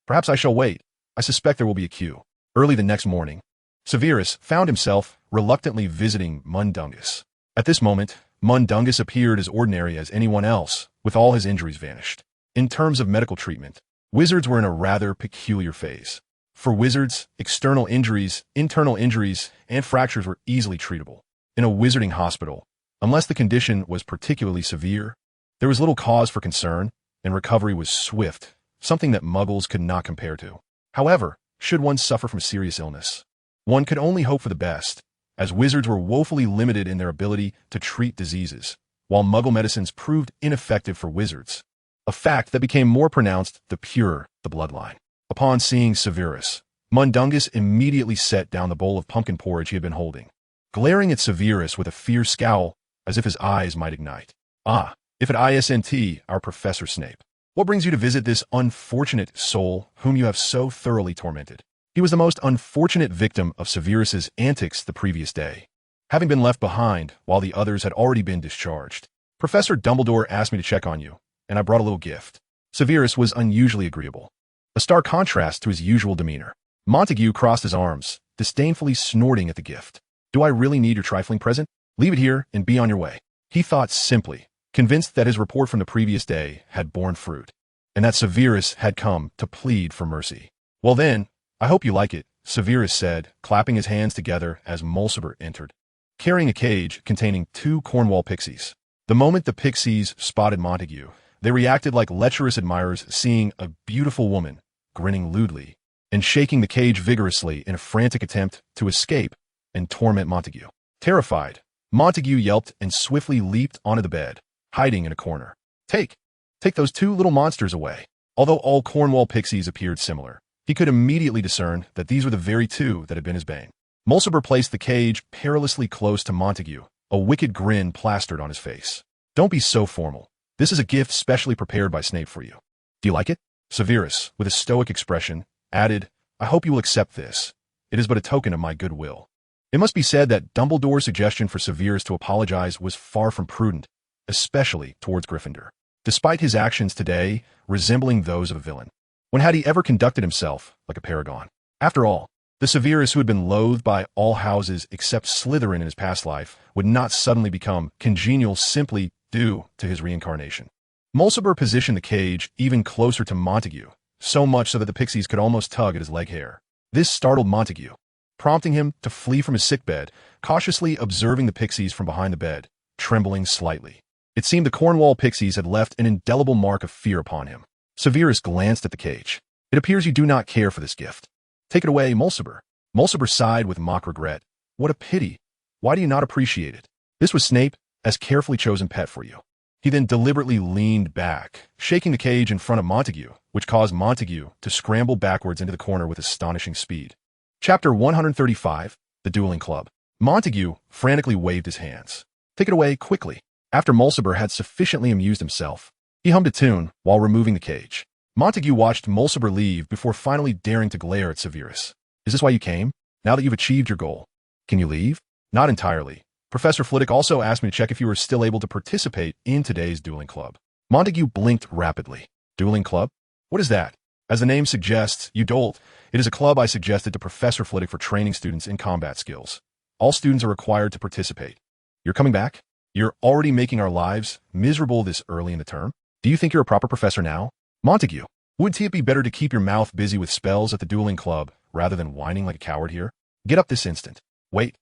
Perhaps I shall wait. I suspect there will be a queue." Early the next morning, Severus found himself reluctantly visiting Mundungus. At this moment, Mundungus appeared as ordinary as anyone else, with all his injuries vanished. In terms of medical treatment, wizards were in a rather peculiar phase. For wizards, external injuries, internal injuries, and fractures were easily treatable. In a wizarding hospital, unless the condition was particularly severe, there was little cause for concern, and recovery was swift, something that muggles could not compare to. However, should one suffer from serious illness, one could only hope for the best, as wizards were woefully limited in their ability to treat diseases, while muggle medicines proved ineffective for wizards, a fact that became more pronounced the purer the bloodline. Upon seeing Severus, Mundungus immediately set down the bowl of pumpkin porridge he had been holding, glaring at Severus with a fierce scowl, as if his eyes might ignite. "Ah, if it isn't our Professor Snape. What brings you to visit this unfortunate soul whom you have so thoroughly tormented?" He was the most unfortunate victim of Severus's antics the previous day, having been left behind while the others had already been discharged. "Professor Dumbledore asked me to check on you, and I brought a little gift." Severus was unusually agreeable, a stark contrast to his usual demeanor. Montague crossed his arms, disdainfully snorting at the gift. "Do I really need your trifling present? Leave it here and be on your way." He thought simply, convinced that his report from the previous day had borne fruit, and that Severus had come to plead for mercy. "Well then, I hope you like it," Severus said, clapping his hands together as Mulciber entered, carrying a cage containing 2 Cornwall pixies. The moment the pixies spotted Montague, they reacted like lecherous admirers seeing a beautiful woman, grinning lewdly, and shaking the cage vigorously in a frantic attempt to escape and torment Montague. Terrified, Montague yelped and swiftly leaped onto the bed, hiding in a corner. Take those 2 little monsters away." Although all Cornwall pixies appeared similar, he could immediately discern that these were the very 2 that had been his bane. Mulciber placed the cage perilously close to Montague, a wicked grin plastered on his face. "Don't be so formal. This is a gift specially prepared by Snape for you. Do you like it?" Severus, with a stoic expression, added, "I hope you will accept this. It is but a token of my goodwill." It must be said that Dumbledore's suggestion for Severus to apologize was far from prudent, especially towards Gryffindor, despite his actions today resembling those of a villain. When had he ever conducted himself like a paragon? After all, the Severus who had been loathed by all houses except Slytherin in his past life would not suddenly become congenial simply due to his reincarnation. Mulciber positioned the cage even closer to Montague, so much so that the pixies could almost tug at his leg hair. This startled Montague, prompting him to flee from his sickbed, cautiously observing the pixies from behind the bed, trembling slightly. It seemed the Cornwall pixies had left an indelible mark of fear upon him. Severus glanced at the cage. "It appears you do not care for this gift. Take it away, Mulciber." Mulciber sighed with mock regret. "What a pity. Why do you not appreciate it? This was Snape as carefully chosen pet for you." He then deliberately leaned back, shaking the cage in front of Montague, which caused Montague to scramble backwards into the corner with astonishing speed. Chapter 135, The Dueling Club. Montague frantically waved his hands. "Take it away quickly." After Mulciber had sufficiently amused himself, he hummed a tune while removing the cage. Montague watched Mulciber leave before finally daring to glare at Severus. "Is this why you came? Now that you've achieved your goal, can you leave?" "Not entirely. Professor Flitwick also asked me to check if you were still able to participate in today's dueling club. Montague blinked rapidly. Dueling club? What is that? As the name suggests, you dolt. It is a club I suggested to Professor Flitwick for training students in combat skills. All students are required to participate. You're coming back? You're already making our lives miserable this early in the term? Do you think you're a proper professor now? Montague, wouldn't it be better to keep your mouth busy with spells at the dueling club rather than whining like a coward here? Get up this instant. Wait.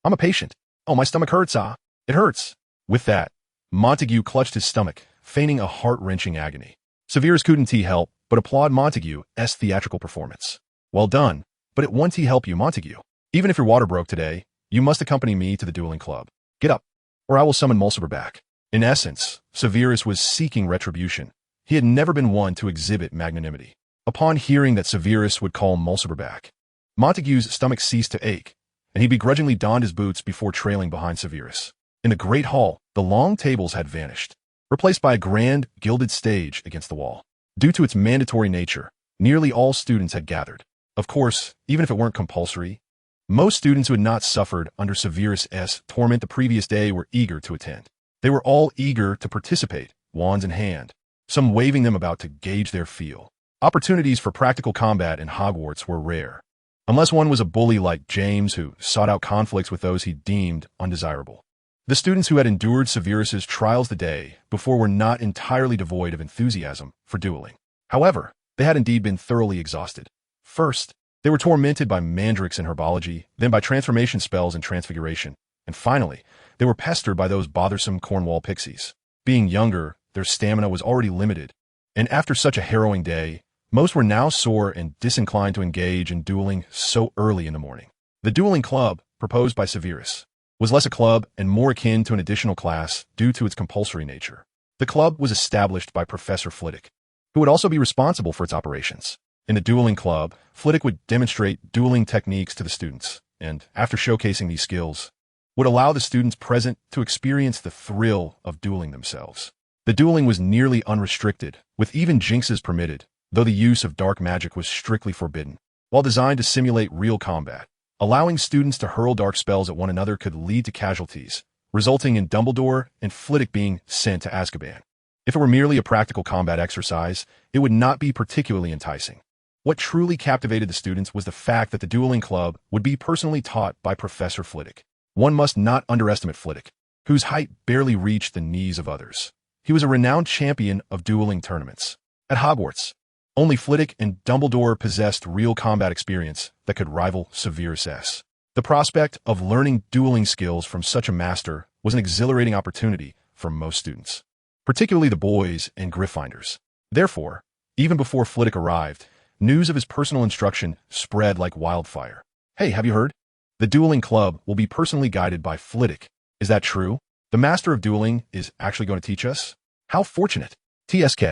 I'm a patient. Oh, my stomach hurts, ah. It hurts. With that, Montague clutched his stomach, feigning a heart-wrenching agony. Severus couldn't help but applaud Montague's theatrical performance. Well done, but it won't help you, Montague. Even if your water broke today, you must accompany me to the dueling club. Get up, or I will summon Mulciber back. In essence, Severus was seeking retribution. He had never been one to exhibit magnanimity. Upon hearing that Severus would call Mulciber back, Montague's stomach ceased to ache, and he begrudgingly donned his boots before trailing behind Severus. In the great hall, the long tables had vanished, replaced by a grand, gilded stage against the wall. Due to its mandatory nature, nearly all students had gathered. Of course, even if it weren't compulsory, most students who had not suffered under Severus's torment the previous day were eager to attend. They were all eager to participate, wands in hand, some waving them about to gauge their feel. Opportunities for practical combat in Hogwarts were rare, unless one was a bully like James who sought out conflicts with those he deemed undesirable. The students who had endured Severus's trials the day before were not entirely devoid of enthusiasm for dueling. However, they had indeed been thoroughly exhausted. First, they were tormented by mandrakes and herbology, then by transformation spells and transfiguration, and finally, they were pestered by those bothersome Cornwall pixies. Being younger, their stamina was already limited, and after such a harrowing day, most were now sore and disinclined to engage in dueling so early in the morning. The dueling club, proposed by Severus, was less a club and more akin to an additional class due to its compulsory nature. The club was established by Professor Flitwick, who would also be responsible for its operations. In the dueling club, Flitwick would demonstrate dueling techniques to the students, and after showcasing these skills, would allow the students present to experience the thrill of dueling themselves. The dueling was nearly unrestricted, with even jinxes permitted, though the use of dark magic was strictly forbidden. While designed to simulate real combat, allowing students to hurl dark spells at one another could lead to casualties, resulting in Dumbledore and Flitwick being sent to Azkaban. If it were merely a practical combat exercise, it would not be particularly enticing. What truly captivated the students was the fact that the dueling club would be personally taught by Professor Flitwick. One must not underestimate Flitwick, whose height barely reached the knees of others. He was a renowned champion of dueling tournaments. At Hogwarts, only Flitwick and Dumbledore possessed real combat experience that could rival Severus's. The prospect of learning dueling skills from such a master was an exhilarating opportunity for most students, particularly the boys and Gryffindors. Therefore, even before Flitwick arrived, news of his personal instruction spread like wildfire. Hey, have you heard? The dueling club will be personally guided by Flitwick. Is that true? The master of dueling is actually going to teach us? How fortunate. TSK.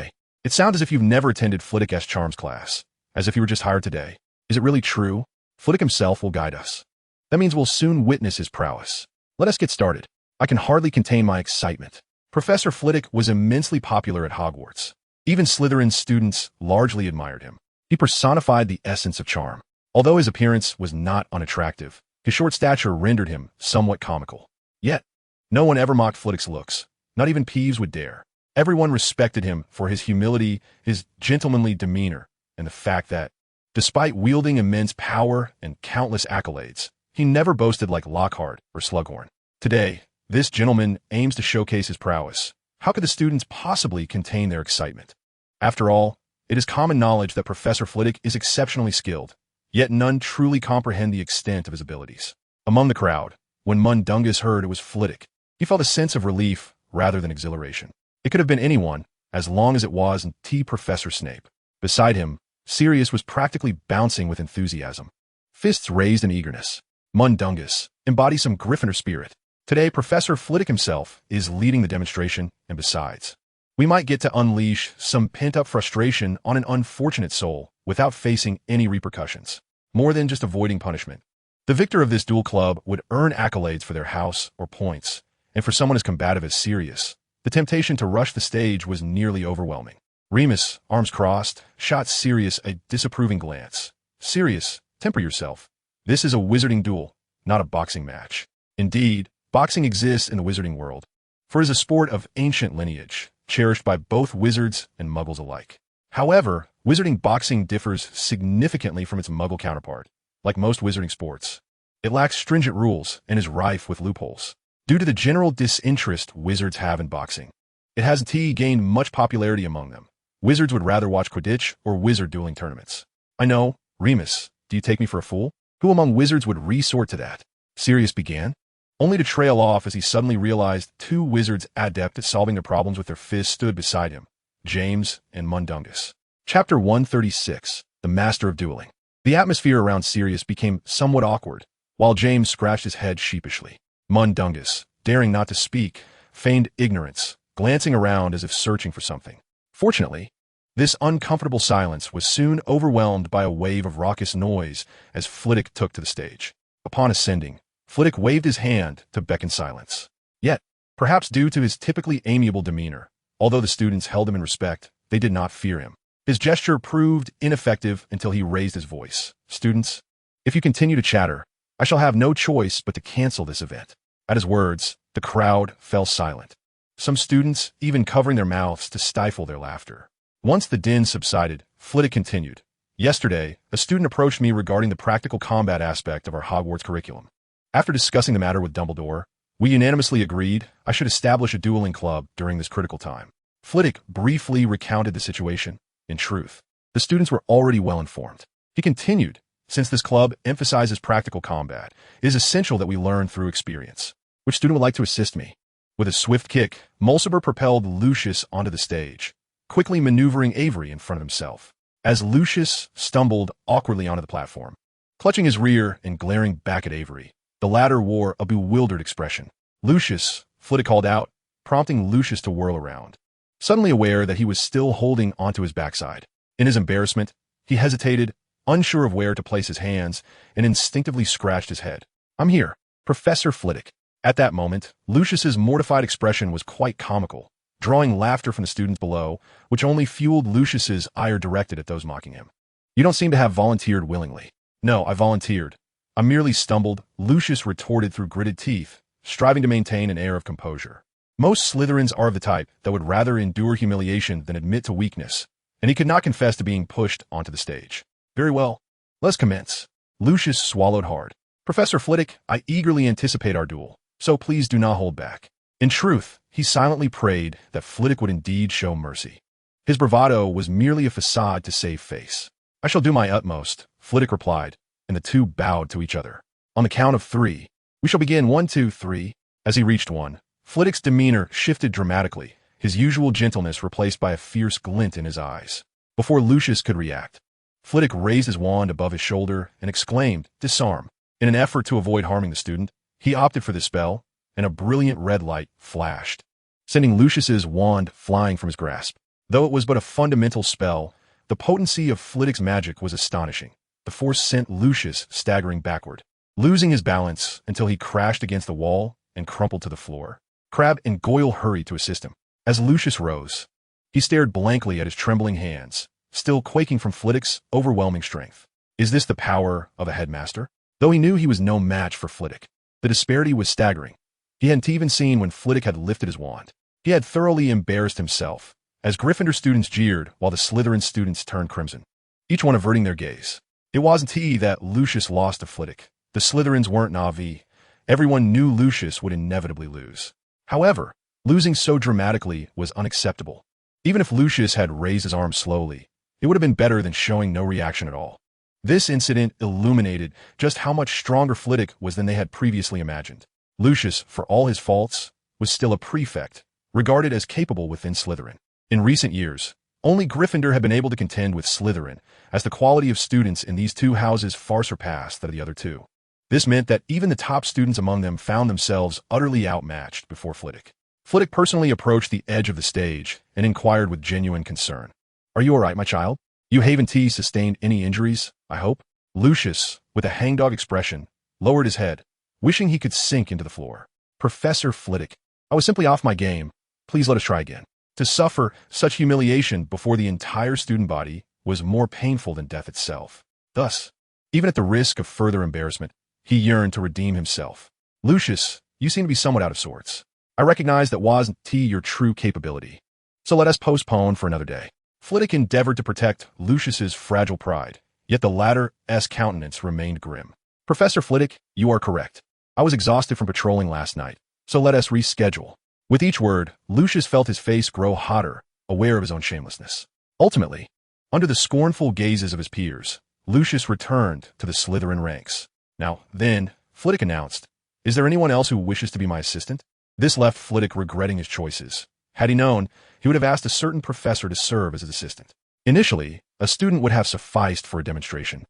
It sounds as if you've never attended Flitwick's charms class, as if you were just hired today. Is it really true? Flitwick himself will guide us. That means we'll soon witness his prowess. Let us get started. I can hardly contain my excitement. Professor Flitwick was immensely popular at Hogwarts. Even Slytherin's students largely admired him. He personified the essence of charm. Although his appearance was not unattractive, his short stature rendered him somewhat comical. Yet, no one ever mocked Flitwick's looks. Not even Peeves would dare. Everyone respected him for his humility, his gentlemanly demeanor, and the fact that, despite wielding immense power and countless accolades, he never boasted like Lockhart or Slughorn. Today, this gentleman aims to showcase his prowess. How could the students possibly contain their excitement? After all, it is common knowledge that Professor Flitwick is exceptionally skilled, yet none truly comprehend the extent of his abilities. Among the crowd, when Mundungus heard it was Flitwick, he felt a sense of relief rather than exhilaration. It could have been anyone, as long as it wasn't Professor Snape. Beside him, Sirius was practically bouncing with enthusiasm, fists raised in eagerness. Mundungus embodies some Gryffindor spirit. Today, Professor Flitwick himself is leading the demonstration, and besides, we might get to unleash some pent-up frustration on an unfortunate soul without facing any repercussions, more than just avoiding punishment. The victor of this duel club would earn accolades for their house or points, and for someone as combative as Sirius, the temptation to rush the stage was nearly overwhelming. Remus, arms crossed, shot Sirius a disapproving glance. Sirius, temper yourself. This is a wizarding duel, not a boxing match. Indeed, Boxing exists in the wizarding world, for it is a sport of ancient lineage, cherished by both wizards and muggles alike. However, wizarding boxing differs significantly from its muggle counterpart. Like most wizarding sports, it lacks stringent rules and is rife with loopholes. Due to the general disinterest wizards have in boxing, it hasn't gained much popularity among them. Wizards would rather watch Quidditch or wizard dueling tournaments. I know, Remus, do you take me for a fool? Who among wizards would resort to that? Sirius began, only to trail off as he suddenly realized two wizards adept at solving their problems with their fists stood beside him, James and Mundungus. Chapter 136, The Master of Dueling. The atmosphere around Sirius became somewhat awkward, while James scratched his head sheepishly. Mundungus, daring not to speak, feigned ignorance, glancing around as if searching for something. Fortunately, this uncomfortable silence was soon overwhelmed by a wave of raucous noise as Flitwick took to the stage. Upon ascending, Flitwick waved his hand to beckon silence. Yet, perhaps due to his typically amiable demeanor, although the students held him in respect, they did not fear him. His gesture proved ineffective until he raised his voice. Students, if you continue to chatter, I shall have no choice but to cancel this event. At his words, the crowd fell silent, some students even covering their mouths to stifle their laughter. Once the din subsided, Flitwick continued. Yesterday, a student approached me regarding the practical combat aspect of our Hogwarts curriculum. After discussing the matter with Dumbledore, we unanimously agreed I should establish a dueling club during this critical time. Flitwick briefly recounted the situation. In truth, the students were already well informed. He continued, since this club emphasizes practical combat, it is essential that we learn through experience. Which student would like to assist me? With a swift kick, Mulciber propelled Lucius onto the stage, quickly maneuvering Avery in front of himself, as Lucius stumbled awkwardly onto the platform. Clutching his rear and glaring back at Avery, the latter wore a bewildered expression. Lucius, Flitwick called out, prompting Lucius to whirl around, suddenly aware that he was still holding onto his backside. In his embarrassment, he hesitated, unsure of where to place his hands, and instinctively scratched his head. I'm here, Professor Flitwick. At that moment, Lucius's mortified expression was quite comical, drawing laughter from the students below, which only fueled Lucius's ire directed at those mocking him. You don't seem to have volunteered willingly. No, I volunteered. I merely stumbled, Lucius retorted through gritted teeth, striving to maintain an air of composure. Most Slytherins are of the type that would rather endure humiliation than admit to weakness, and he could not confess to being pushed onto the stage. Very well, let's commence. Lucius swallowed hard. Professor Flitwick, I eagerly anticipate our duel, so please do not hold back. In truth, he silently prayed that Flitwick would indeed show mercy. His bravado was merely a facade to save face. I shall do my utmost, Flitwick replied, and the two bowed to each other. On the count of 3, we shall begin 1, 2, 3. As he reached 1, Flitwick's demeanor shifted dramatically, his usual gentleness replaced by a fierce glint in his eyes. Before Lucius could react, Flitwick raised his wand above his shoulder and exclaimed, Disarm. In an effort to avoid harming the student, he opted for the spell, and a brilliant red light flashed, sending Lucius's wand flying from his grasp. Though it was but a fundamental spell, the potency of Flitwick's magic was astonishing. The force sent Lucius staggering backward, losing his balance until he crashed against the wall and crumpled to the floor. Crabbe and Goyle hurried to assist him. As Lucius rose, he stared blankly at his trembling hands, still quaking from Flitwick's overwhelming strength. Is this the power of a headmaster? Though he knew he was no match for Flitwick, the disparity was staggering. He hadn't even seen when Flitwick had lifted his wand. He had thoroughly embarrassed himself, as Gryffindor students jeered while the Slytherin students turned crimson, each one averting their gaze. It wasn't that Lucius lost to Flitwick. The Slytherins weren't naive. Everyone knew Lucius would inevitably lose. However, losing so dramatically was unacceptable. Even if Lucius had raised his arm slowly, it would have been better than showing no reaction at all. This incident illuminated just how much stronger Flitwick was than they had previously imagined. Lucius, for all his faults, was still a prefect, regarded as capable within Slytherin. In recent years, only Gryffindor had been able to contend with Slytherin, as the quality of students in these two houses far surpassed that of the other two. This meant that even the top students among them found themselves utterly outmatched before Flitwick. Flitwick personally approached the edge of the stage and inquired with genuine concern. Are you all right, my child? You haven't sustained any injuries, I hope? Lucius, with a hangdog expression, lowered his head, wishing he could sink into the floor. Professor Flitwick, I was simply off my game. Please let us try again. To suffer such humiliation before the entire student body was more painful than death itself. Thus, even at the risk of further embarrassment, he yearned to redeem himself. Lucius, you seem to be somewhat out of sorts. I recognize that wasn't your true capability. So let us postpone for another day. Flitwick endeavored to protect Lucius's fragile pride, yet the latter's countenance remained grim. Professor Flitwick, you are correct. I was exhausted from patrolling last night, so let us reschedule. With each word, Lucius felt his face grow hotter, aware of his own shamelessness. Ultimately, under the scornful gazes of his peers, Lucius returned to the Slytherin ranks. Now, then, Flitwick announced, "Is there anyone else who wishes to be my assistant?" This left Flitwick regretting his choices. Had he known, he would have asked a certain professor to serve as his assistant. Initially, a student would have sufficed for a demonstration.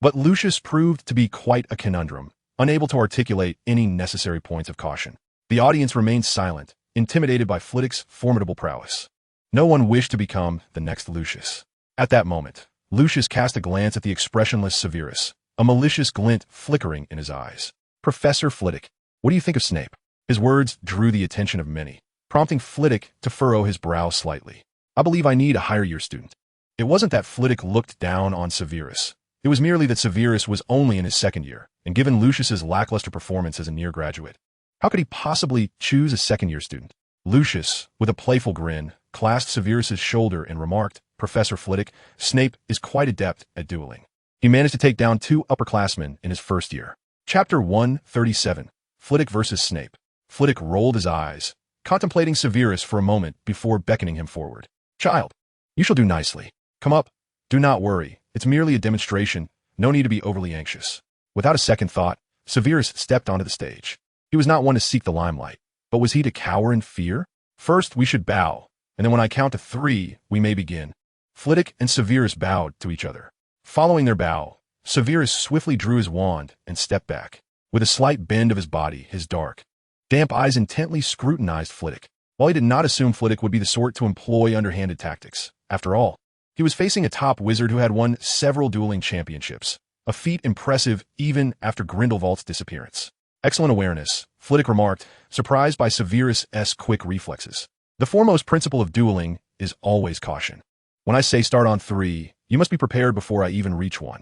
But Lucius proved to be quite a conundrum, unable to articulate any necessary points of caution. The audience remained silent, intimidated by Flitwick's formidable prowess. No one wished to become the next Lucius. At that moment, Lucius cast a glance at the expressionless Severus, a malicious glint flickering in his eyes. "Professor Flitwick, what do you think of Snape?" His words drew the attention of many, prompting Flitwick to furrow his brow slightly. "I believe I need a higher year student." It wasn't that Flitwick looked down on Severus. It was merely that Severus was only in his second year, and given Lucius's lackluster performance as a near graduate, how could he possibly choose a second-year student? Lucius, with a playful grin, clasped Severus's shoulder and remarked, "Professor Flitwick, Snape is quite adept at dueling. He managed to take down 2 upperclassmen in his first year." Chapter 137, Flitwick versus Snape. Flitwick rolled his eyes, contemplating Severus for a moment before beckoning him forward. "Child, you shall do nicely. Come up. Do not worry. It's merely a demonstration. No need to be overly anxious." Without a second thought, Severus stepped onto the stage. He was not one to seek the limelight, but was he to cower in fear? "First, we should bow, and then when I count to 3, we may begin." Flitwick and Severus bowed to each other. Following their bow, Severus swiftly drew his wand and stepped back. With a slight bend of his body, his dark, damp eyes intently scrutinized Flitwick. While he did not assume Flitwick would be the sort to employ underhanded tactics, after all, he was facing a top wizard who had won several dueling championships, a feat impressive even after Grindelwald's disappearance. "Excellent awareness," Flitwick remarked, surprised by Severus's quick reflexes. "The foremost principle of dueling is always caution. When I say start on 3, you must be prepared before I even reach 1.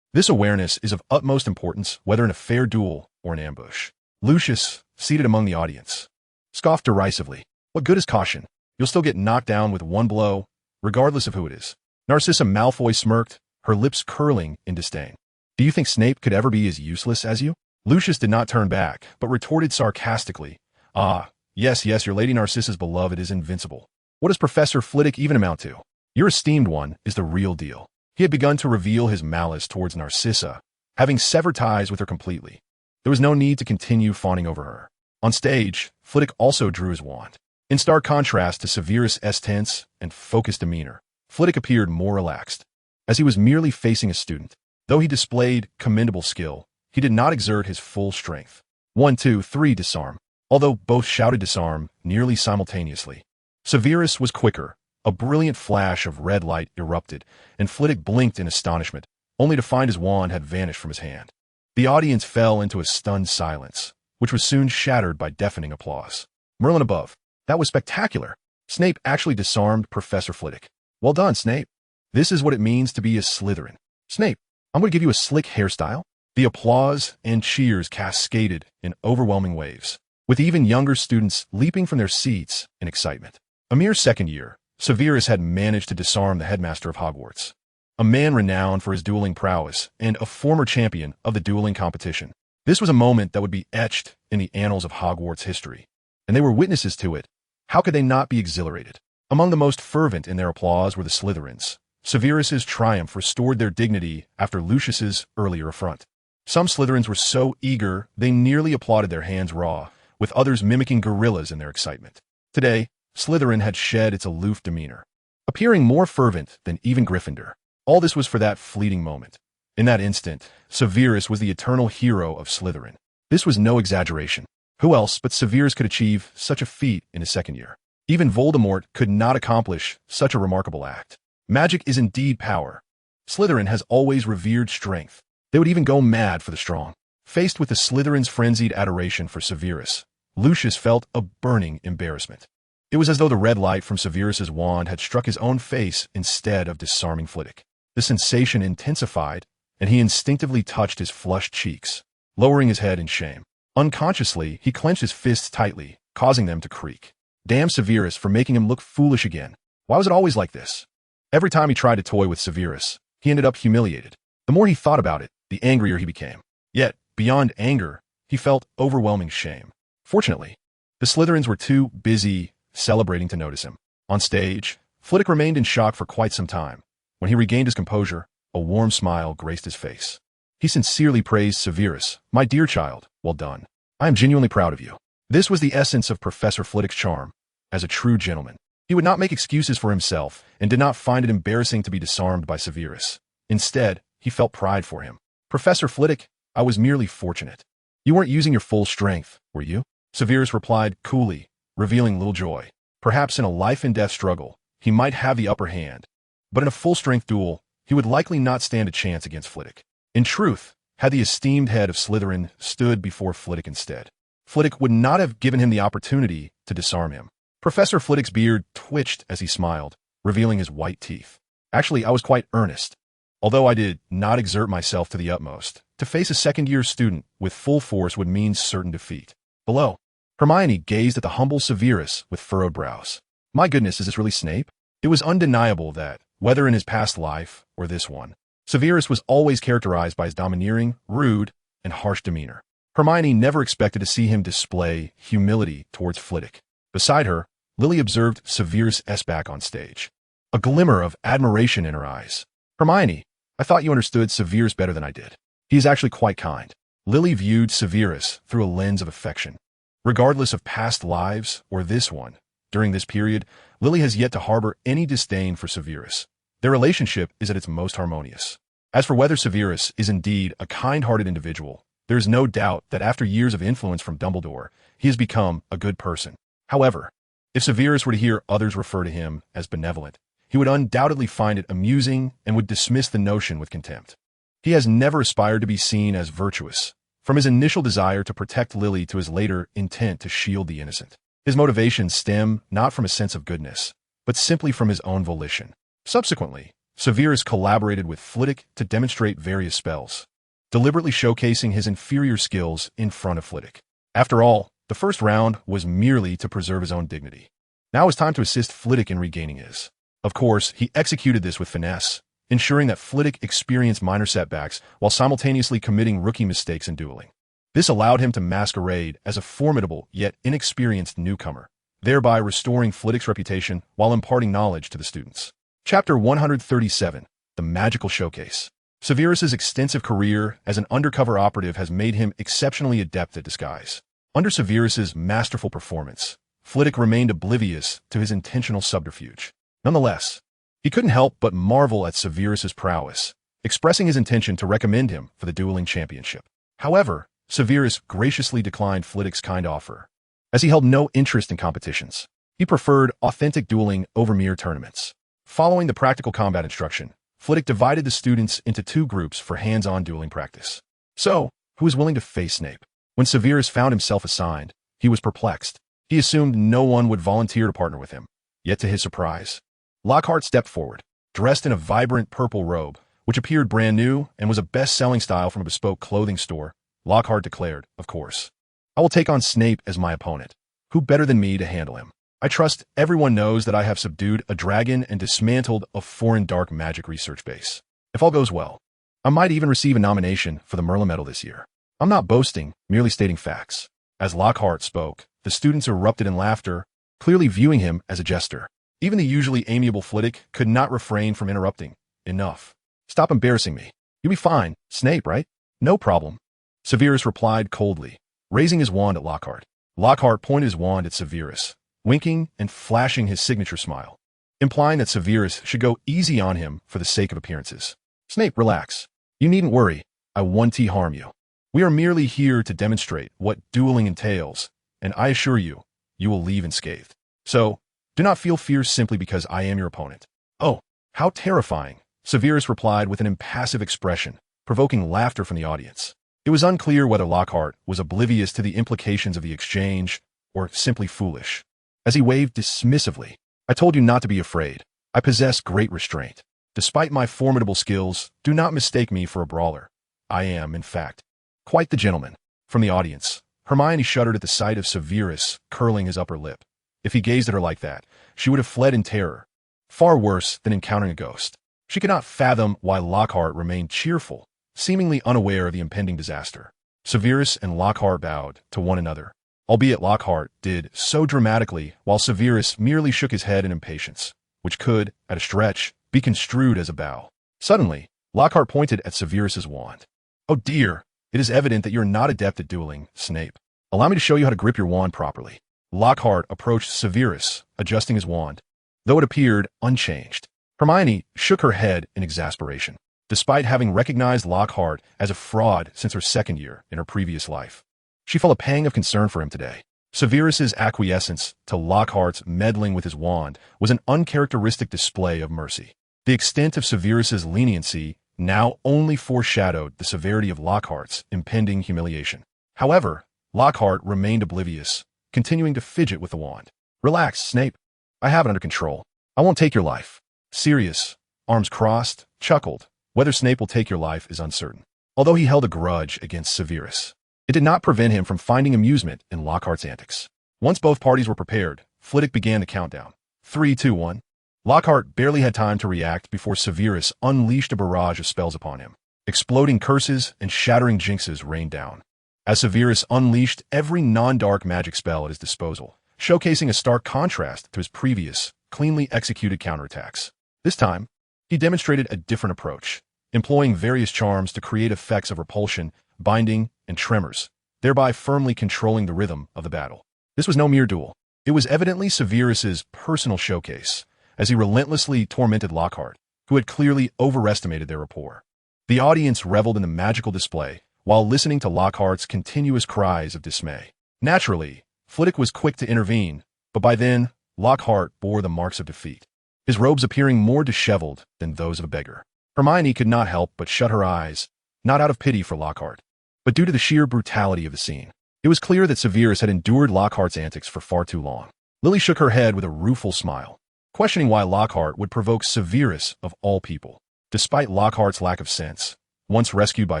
This awareness is of utmost importance, whether in a fair duel or an ambush." Lucius, seated among the audience, scoffed derisively. "What good is caution? You'll still get knocked down with 1 blow, regardless of who it is." Narcissa Malfoy smirked, her lips curling in disdain. "Do you think Snape could ever be as useless as you?" Lucius did not turn back, but retorted sarcastically, "Ah, yes, your Lady Narcissa's beloved is invincible. What does Professor Flitwick even amount to? Your esteemed one is the real deal." He had begun to reveal his malice towards Narcissa, having severed ties with her completely. There was no need to continue fawning over her. On stage, Flitwick also drew his wand. In stark contrast to Severus's tense and focused demeanor, Flitwick appeared more relaxed, as he was merely facing a student. Though he displayed commendable skill, he did not exert his full strength. 1, 2, 3, disarm. Although both shouted disarm nearly simultaneously, Severus was quicker. A brilliant flash of red light erupted, and Flitwick blinked in astonishment, only to find his wand had vanished from his hand. The audience fell into a stunned silence, which was soon shattered by deafening applause. Merlin above. "That was spectacular. Snape actually disarmed Professor Flitwick. Well done, Snape. This is what it means to be a Slytherin. Snape, I'm going to give you a slick hairstyle." The applause and cheers cascaded in overwhelming waves, with even younger students leaping from their seats in excitement. A mere second year, Severus had managed to disarm the headmaster of Hogwarts, a man renowned for his dueling prowess and a former champion of the dueling competition. This was a moment that would be etched in the annals of Hogwarts history, and they were witnesses to it. How could they not be exhilarated? Among the most fervent in their applause were the Slytherins. Severus's triumph restored their dignity after Lucius's earlier affront. Some Slytherins were so eager they nearly applauded their hands raw, with others mimicking gorillas in their excitement. Today, Slytherin had shed its aloof demeanor, appearing more fervent than even Gryffindor. All this was for that fleeting moment. In that instant, Severus was the eternal hero of Slytherin. This was no exaggeration. Who else but Severus could achieve such a feat in his second year? Even Voldemort could not accomplish such a remarkable act. Magic is indeed power. Slytherin has always revered strength. They would even go mad for the strong. Faced with the Slytherin's frenzied adoration for Severus, Lucius felt a burning embarrassment. It was as though the red light from Severus's wand had struck his own face instead of disarming Flitwick. The sensation intensified, and he instinctively touched his flushed cheeks, lowering his head in shame. Unconsciously, he clenched his fists tightly, causing them to creak. Damn Severus for making him look foolish again. Why was it always like this? Every time he tried to toy with Severus, he ended up humiliated. The more he thought about it, the angrier he became. Yet, beyond anger, he felt overwhelming shame. Fortunately, the Slytherins were too busy celebrating to notice him. On stage, Flitwick remained in shock for quite some time. When he regained his composure, a warm smile graced his face. He sincerely praised Severus. "My dear child, well done. I am genuinely proud of you." This was the essence of Professor Flitwick's charm. As a true gentleman, he would not make excuses for himself and did not find it embarrassing to be disarmed by Severus. Instead, he felt pride for him. "Professor Flitwick, I was merely fortunate. You weren't using your full strength, were you?" Severus replied coolly, revealing little joy. Perhaps in a life-and-death struggle, he might have the upper hand. But in a full-strength duel, he would likely not stand a chance against Flitwick. In truth, had the esteemed head of Slytherin stood before Flitwick instead, Flitwick would not have given him the opportunity to disarm him. Professor Flitwick's beard twitched as he smiled, revealing his white teeth. "Actually, I was quite earnest. Although I did not exert myself to the utmost, to face a second-year student with full force would mean certain defeat." Below, Hermione gazed at the humble Severus with furrowed brows. My goodness, is this really Snape? It was undeniable that, whether in his past life or this one, Severus was always characterized by his domineering, rude, and harsh demeanor. Hermione never expected to see him display humility towards Flitwick. Beside her, Lily observed Severus' back on stage. A glimmer of admiration in her eyes. "Hermione, I thought you understood Severus better than I did. He is actually quite kind." Lily viewed Severus through a lens of affection. Regardless of past lives or this one, during this period, Lily has yet to harbor any disdain for Severus. Their relationship is at its most harmonious. As for whether Severus is indeed a kind-hearted individual, there is no doubt that after years of influence from Dumbledore, he has become a good person. However, if Severus were to hear others refer to him as benevolent, he would undoubtedly find it amusing and would dismiss the notion with contempt. He has never aspired to be seen as virtuous, from his initial desire to protect Lily to his later intent to shield the innocent. His motivations stem not from a sense of goodness, but simply from his own volition. Subsequently, Severus collaborated with Flitwick to demonstrate various spells, deliberately showcasing his inferior skills in front of Flitwick. After all, the first round was merely to preserve his own dignity. Now it was time to assist Flitwick in regaining his. Of course, he executed this with finesse, ensuring that Flitwick experienced minor setbacks while simultaneously committing rookie mistakes in dueling. This allowed him to masquerade as a formidable yet inexperienced newcomer, thereby restoring Flitwick's reputation while imparting knowledge to the students. Chapter 137, The Magical Showcase. Severus's extensive career as an undercover operative has made him exceptionally adept at disguise. Under Severus's masterful performance, Flitwick remained oblivious to his intentional subterfuge. Nonetheless, he couldn't help but marvel at Severus's prowess, expressing his intention to recommend him for the dueling championship. However, Severus graciously declined Flitwick's kind offer, as he held no interest in competitions. He preferred authentic dueling over mere tournaments. Following the practical combat instruction, Flitwick divided the students into two groups for hands-on dueling practice. So, who was willing to face Snape? When Severus found himself assigned, he was perplexed. He assumed no one would volunteer to partner with him. Yet to his surprise, Lockhart stepped forward, dressed in a vibrant purple robe, which appeared brand new and was a best-selling style from a bespoke clothing store. Lockhart declared, "Of course, I will take on Snape as my opponent. Who better than me to handle him? I trust everyone knows that I have subdued a dragon and dismantled a foreign dark magic research base. If all goes well, I might even receive a nomination for the Merlin Medal this year." I'm not boasting, merely stating facts. As Lockhart spoke, the students erupted in laughter, clearly viewing him as a jester. Even the usually amiable Flitwick could not refrain from interrupting. "Enough. Stop embarrassing me. You'll be fine. Snape, right?" "No problem," Severus replied coldly, raising his wand at Lockhart. Lockhart pointed his wand at Severus, winking and flashing his signature smile, implying that Severus should go easy on him for the sake of appearances. "Snape, relax. You needn't worry. I won't harm you. We are merely here to demonstrate what dueling entails, and I assure you, you will leave unscathed. So, do not feel fear simply because I am your opponent." "Oh, how terrifying," Severus replied with an impassive expression, provoking laughter from the audience. It was unclear whether Lockhart was oblivious to the implications of the exchange or simply foolish. As he waved dismissively, "I told you not to be afraid. I possess great restraint. Despite my formidable skills, do not mistake me for a brawler. I am, in fact, quite the gentleman." From the audience, Hermione shuddered at the sight of Severus curling his upper lip. If he gazed at her like that, she would have fled in terror. Far worse than encountering a ghost. She could not fathom why Lockhart remained cheerful, seemingly unaware of the impending disaster. Severus and Lockhart bowed to one another, albeit Lockhart did so dramatically while Severus merely shook his head in impatience, which could, at a stretch, be construed as a bow. Suddenly, Lockhart pointed at Severus's wand. "Oh dear, it is evident that you are not adept at dueling, Snape. Allow me to show you how to grip your wand properly." Lockhart approached Severus, adjusting his wand, though it appeared unchanged. Hermione shook her head in exasperation, despite having recognized Lockhart as a fraud since her second year in her previous life. She felt a pang of concern for him today. Severus's acquiescence to Lockhart's meddling with his wand was an uncharacteristic display of mercy. The extent of Severus's leniency now only foreshadowed the severity of Lockhart's impending humiliation. However, Lockhart remained oblivious, continuing to fidget with the wand. "Relax, Snape. I have it under control. I won't take your life." Sirius, arms crossed, chuckled. Whether Snape will take your life is uncertain. Although he held a grudge against Severus, it did not prevent him from finding amusement in Lockhart's antics. Once both parties were prepared, Flitwick began the countdown. 3, 2, 1. Lockhart barely had time to react before Severus unleashed a barrage of spells upon him. Exploding curses and shattering jinxes rained down, as Severus unleashed every non-dark magic spell at his disposal, showcasing a stark contrast to his previous, cleanly executed counterattacks. This time, he demonstrated a different approach, employing various charms to create effects of repulsion, binding, and tremors, thereby firmly controlling the rhythm of the battle. This was no mere duel. It was evidently Severus's personal showcase, as he relentlessly tormented Lockhart, who had clearly overestimated their rapport. The audience reveled in the magical display, while listening to Lockhart's continuous cries of dismay. Naturally, Flitwick was quick to intervene, but by then, Lockhart bore the marks of defeat, his robes appearing more disheveled than those of a beggar. Hermione could not help but shut her eyes, not out of pity for Lockhart, but due to the sheer brutality of the scene. It was clear that Severus had endured Lockhart's antics for far too long. Lily shook her head with a rueful smile, questioning why Lockhart would provoke Severus of all people. Despite Lockhart's lack of sense, once rescued by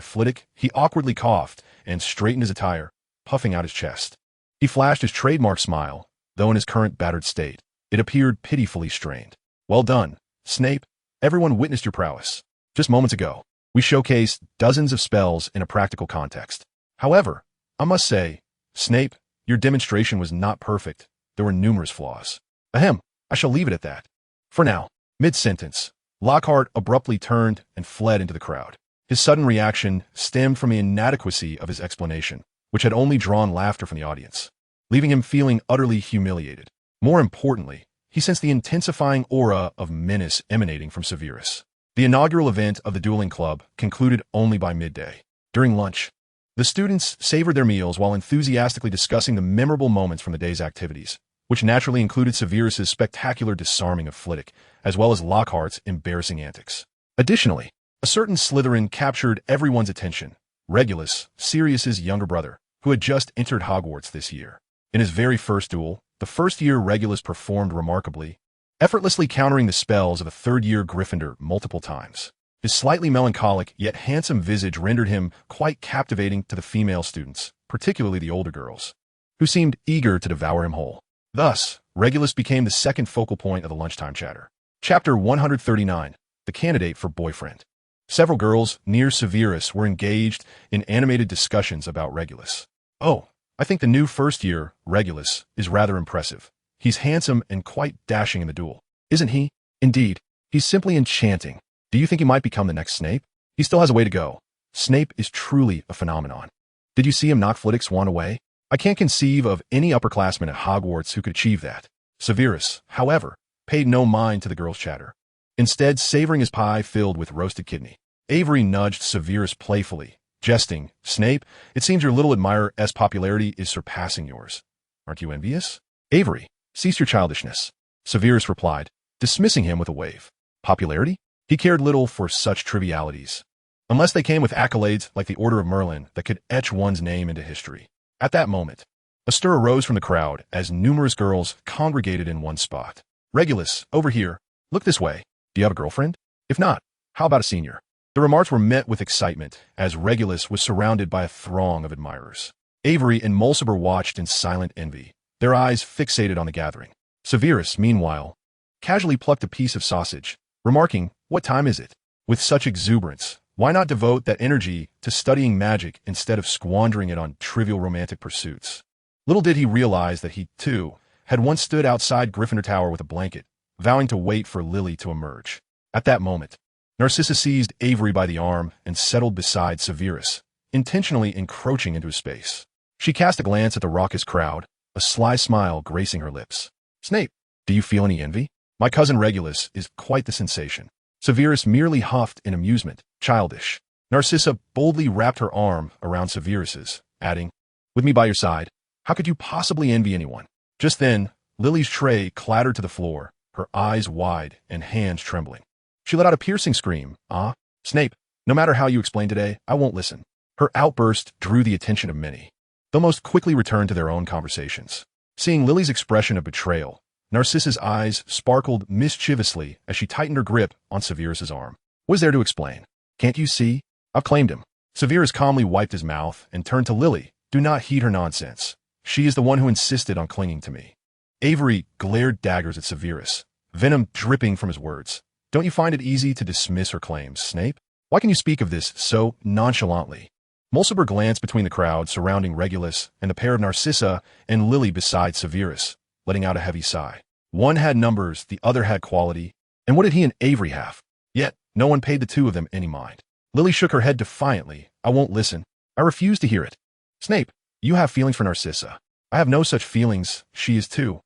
Flitwick, he awkwardly coughed and straightened his attire, puffing out his chest. He flashed his trademark smile, though in his current battered state, it appeared pitifully strained. "Well done, Snape. Everyone witnessed your prowess. Just moments ago, we showcased dozens of spells in a practical context. However, I must say, Snape, your demonstration was not perfect. There were numerous flaws. Ahem, I shall leave it at that. For now." Mid-sentence, Lockhart abruptly turned and fled into the crowd. His sudden reaction stemmed from the inadequacy of his explanation, which had only drawn laughter from the audience, leaving him feeling utterly humiliated. More importantly, he sensed the intensifying aura of menace emanating from Severus. The inaugural event of the dueling club concluded only by midday. During lunch, the students savored their meals while enthusiastically discussing the memorable moments from the day's activities, which naturally included Severus's spectacular disarming of Flitwick, as well as Lockhart's embarrassing antics. Additionally, a certain Slytherin captured everyone's attention: Regulus, Sirius's younger brother, who had just entered Hogwarts this year. In his very first duel, the first-year Regulus performed remarkably, effortlessly countering the spells of a third-year Gryffindor multiple times. His slightly melancholic yet handsome visage rendered him quite captivating to the female students, particularly the older girls, who seemed eager to devour him whole. Thus, Regulus became the second focal point of the lunchtime chatter. Chapter 139, The Candidate for Boyfriend. Several girls near Severus were engaged in animated discussions about Regulus. "Oh, I think the new first-year Regulus is rather impressive. He's handsome and quite dashing in the duel, isn't he? Indeed, he's simply enchanting. Do you think he might become the next Snape? He still has a way to go. Snape is truly a phenomenon. Did you see him knock Flitwick's wand away? I can't conceive of any upperclassman at Hogwarts who could achieve that." Severus, however, paid no mind to the girls' chatter, instead savoring his pie filled with roasted kidney. Avery nudged Severus playfully, jesting, "Snape, it seems your little admirer's popularity is surpassing yours. Aren't you envious?" "Avery, cease your childishness," Severus replied, dismissing him with a wave. Popularity? He cared little for such trivialities, unless they came with accolades like the Order of Merlin that could etch one's name into history. At that moment, a stir arose from the crowd as numerous girls congregated in one spot. "Regulus, over here. Look this way. Do you have a girlfriend? If not, how about a senior?" The remarks were met with excitement as Regulus was surrounded by a throng of admirers. Avery and Mulciber watched in silent envy, their eyes fixated on the gathering. Severus, meanwhile, casually plucked a piece of sausage, remarking, "What time is it?" With such exuberance, why not devote that energy to studying magic instead of squandering it on trivial romantic pursuits? Little did he realize that he, too, had once stood outside Gryffindor Tower with a blanket, vowing to wait for Lily to emerge. At that moment, Narcissa seized Avery by the arm and settled beside Severus, intentionally encroaching into his space. She cast a glance at the raucous crowd, a sly smile gracing her lips. "Snape, do you feel any envy? My cousin Regulus is quite the sensation." Severus merely huffed in amusement, childish. Narcissa boldly wrapped her arm around Severus's, adding, "With me by your side, how could you possibly envy anyone?" Just then, Lily's tray clattered to the floor, her eyes wide and hands trembling. She let out a piercing scream. "Ah, Snape, no matter how you explain today, I won't listen." Her outburst drew the attention of many. They'll most quickly return to their own conversations. Seeing Lily's expression of betrayal, Narcissa's eyes sparkled mischievously as she tightened her grip on Severus's arm. "What is there to explain? Can't you see? I've claimed him." Severus calmly wiped his mouth and turned to Lily. "Do not heed her nonsense. She is the one who insisted on clinging to me." Avery glared daggers at Severus, venom dripping from his words. "Don't you find it easy to dismiss her claims, Snape? Why can you speak of this so nonchalantly?" Mulciber glanced between the crowd surrounding Regulus and the pair of Narcissa and Lily beside Severus, letting out a heavy sigh. One had numbers, the other had quality, and what did he and Avery have? Yet, no one paid the two of them any mind. Lily shook her head defiantly. "I won't listen. I refuse to hear it." "Snape, you have feelings for Narcissa. I have no such feelings. She is too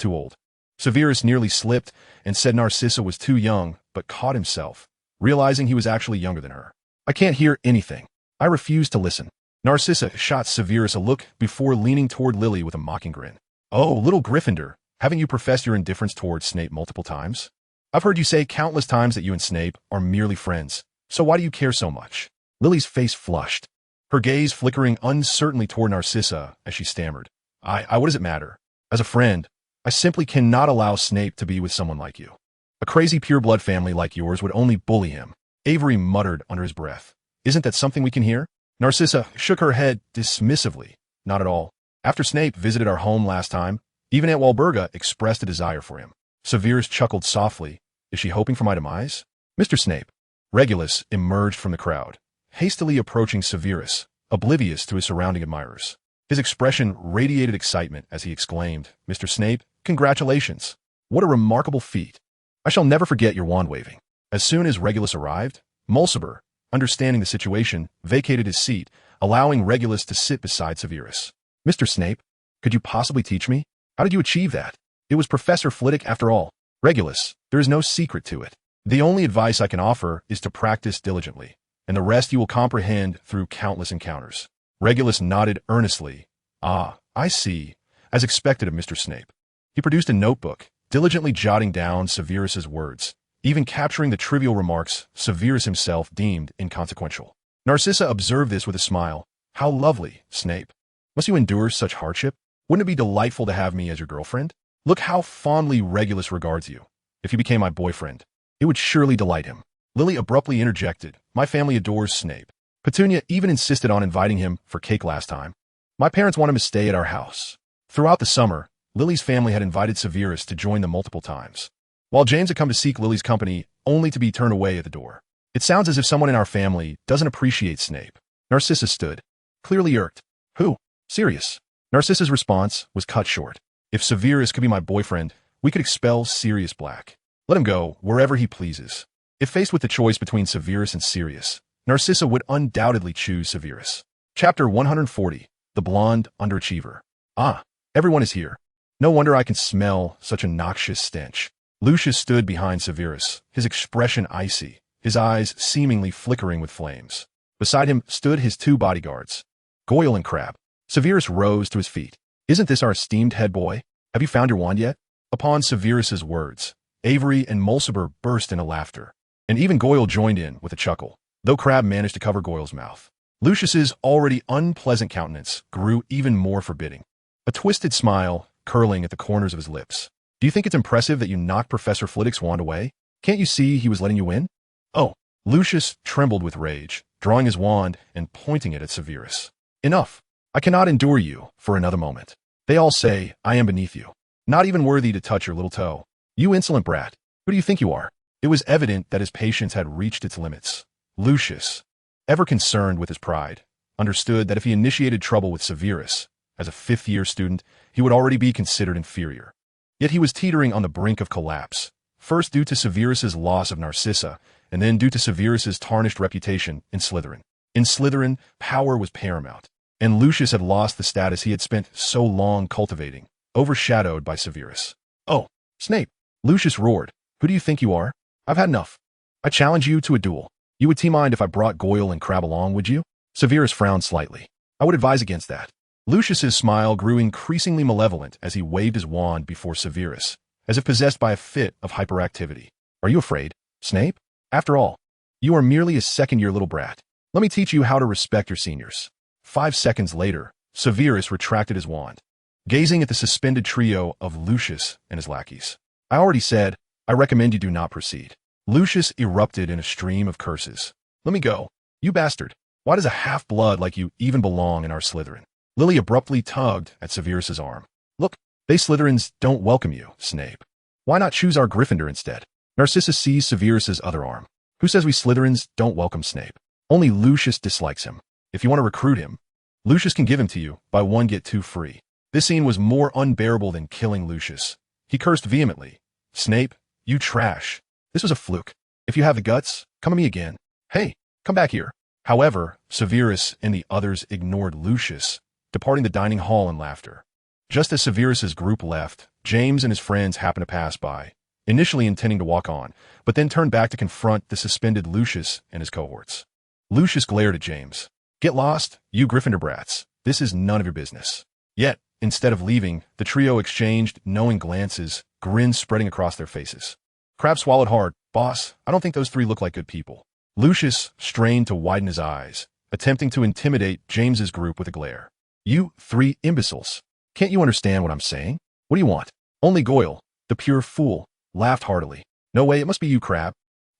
old." Severus nearly slipped and said Narcissa was too young, but caught himself, realizing he was actually younger than her. "I can't hear anything. I refuse to listen." Narcissa shot Severus a look before leaning toward Lily with a mocking grin. "Oh, little Gryffindor, haven't you professed your indifference towards Snape multiple times? I've heard you say countless times that you and Snape are merely friends, so why do you care so much?" Lily's face flushed, her gaze flickering uncertainly toward Narcissa as she stammered. What does it matter? As a friend, I simply cannot allow Snape to be with someone like you. A crazy pureblood family like yours would only bully him." Avery muttered under his breath. "Isn't that something we can hear?" Narcissa shook her head dismissively. "Not at all. After Snape visited our home last time, even Aunt Walburga expressed a desire for him." Severus chuckled softly. "Is she hoping for my demise?" "Mr. Snape." Regulus emerged from the crowd, hastily approaching Severus, oblivious to his surrounding admirers. His expression radiated excitement as he exclaimed, "Mr. Snape, congratulations. What a remarkable feat. I shall never forget your wand waving." As soon as Regulus arrived, Mulciber, understanding the situation, vacated his seat, allowing Regulus to sit beside Severus. "Mr. Snape, could you possibly teach me? How did you achieve that? It was Professor Flitwick after all." "Regulus, there is no secret to it. The only advice I can offer is to practice diligently, and the rest you will comprehend through countless encounters." Regulus nodded earnestly. "Ah, I see," as expected of Mr. Snape. He produced a notebook, diligently jotting down Severus's words, even capturing the trivial remarks Severus himself deemed inconsequential. Narcissa observed this with a smile. "How lovely, Snape. Must you endure such hardship? Wouldn't it be delightful to have me as your girlfriend? Look how fondly Regulus regards you. If you became my boyfriend, it would surely delight him." Lily abruptly interjected, "My family adores Snape. Petunia even insisted on inviting him for cake last time. My parents want him to stay at our house." Throughout the summer, Lily's family had invited Severus to join them multiple times, while James had come to seek Lily's company only to be turned away at the door. "It sounds as if someone in our family doesn't appreciate Snape." Narcissa stood, clearly irked. "Who? Sirius?" Narcissa's response was cut short. "If Severus could be my boyfriend, we could expel Sirius Black. Let him go wherever he pleases." If faced with the choice between Severus and Sirius, Narcissa would undoubtedly choose Severus. Chapter 140, The Blonde Underachiever. "Ah, everyone is here. No wonder I can smell such a noxious stench." Lucius stood behind Severus, his expression icy, his eyes seemingly flickering with flames. Beside him stood his two bodyguards, Goyle and Crabbe. Severus rose to his feet. "Isn't this our esteemed head boy? Have you found your wand yet?" Upon Severus's words, Avery and Mulciber burst into laughter, and even Goyle joined in with a chuckle, though Crabbe managed to cover Goyle's mouth. Lucius's already unpleasant countenance grew even more forbidding, a twisted smile curling at the corners of his lips. "Do you think it's impressive that you knocked Professor Flitwick's wand away? Can't you see he was letting you win?" "Oh." Lucius trembled with rage, drawing his wand and pointing it at Severus. "Enough. I cannot endure you for another moment. They all say, I am beneath you. Not even worthy to touch your little toe. You insolent brat. Who do you think you are? It was evident that his patience had reached its limits. Lucius, ever concerned with his pride, understood that if he initiated trouble with Severus, as a fifth-year student, he would already be considered inferior. Yet he was teetering on the brink of collapse, first due to Severus's loss of Narcissa, and then due to Severus's tarnished reputation in Slytherin. In Slytherin, power was paramount, and Lucius had lost the status he had spent so long cultivating, overshadowed by Severus. Oh, Snape! Lucius roared. Who do you think you are? I've had enough. I challenge you to a duel. You would mind if I brought Goyle and Crabbe along, would you? Severus frowned slightly. I would advise against that. Lucius's smile grew increasingly malevolent as he waved his wand before Severus, as if possessed by a fit of hyperactivity. Are you afraid, Snape? After all, you are merely a second-year little brat. Let me teach you how to respect your seniors. 5 seconds later, Severus retracted his wand, gazing at the suspended trio of Lucius and his lackeys. I already said, I recommend you do not proceed. Lucius erupted in a stream of curses. Let me go. You bastard. Why does a half-blood like you even belong in our Slytherin? Lily abruptly tugged at Severus's arm. Look, they Slytherins don't welcome you, Snape. Why not choose our Gryffindor instead? Narcissa seized Severus's other arm. Who says we Slytherins don't welcome Snape? Only Lucius dislikes him. If you want to recruit him, Lucius can give him to you, buy one get two free. This scene was more unbearable than killing Lucius. He cursed vehemently. Snape, you trash. This was a fluke. If you have the guts, come at me again. Hey, come back here. However, Severus and the others ignored Lucius, departing the dining hall in laughter. Just as Severus's group left, James and his friends happened to pass by, initially intending to walk on, but then turned back to confront the suspended Lucius and his cohorts. Lucius glared at James. Get lost, you Gryffindor brats. This is none of your business. Yet, instead of leaving, the trio exchanged knowing glances, grins spreading across their faces. Crabbe swallowed hard. Boss, I don't think those three look like good people. Lucius strained to widen his eyes, attempting to intimidate James's group with a glare. You three imbeciles. Can't you understand what I'm saying? What do you want? Only Goyle, the pure fool, laughed heartily. No way, it must be you, Crabbe.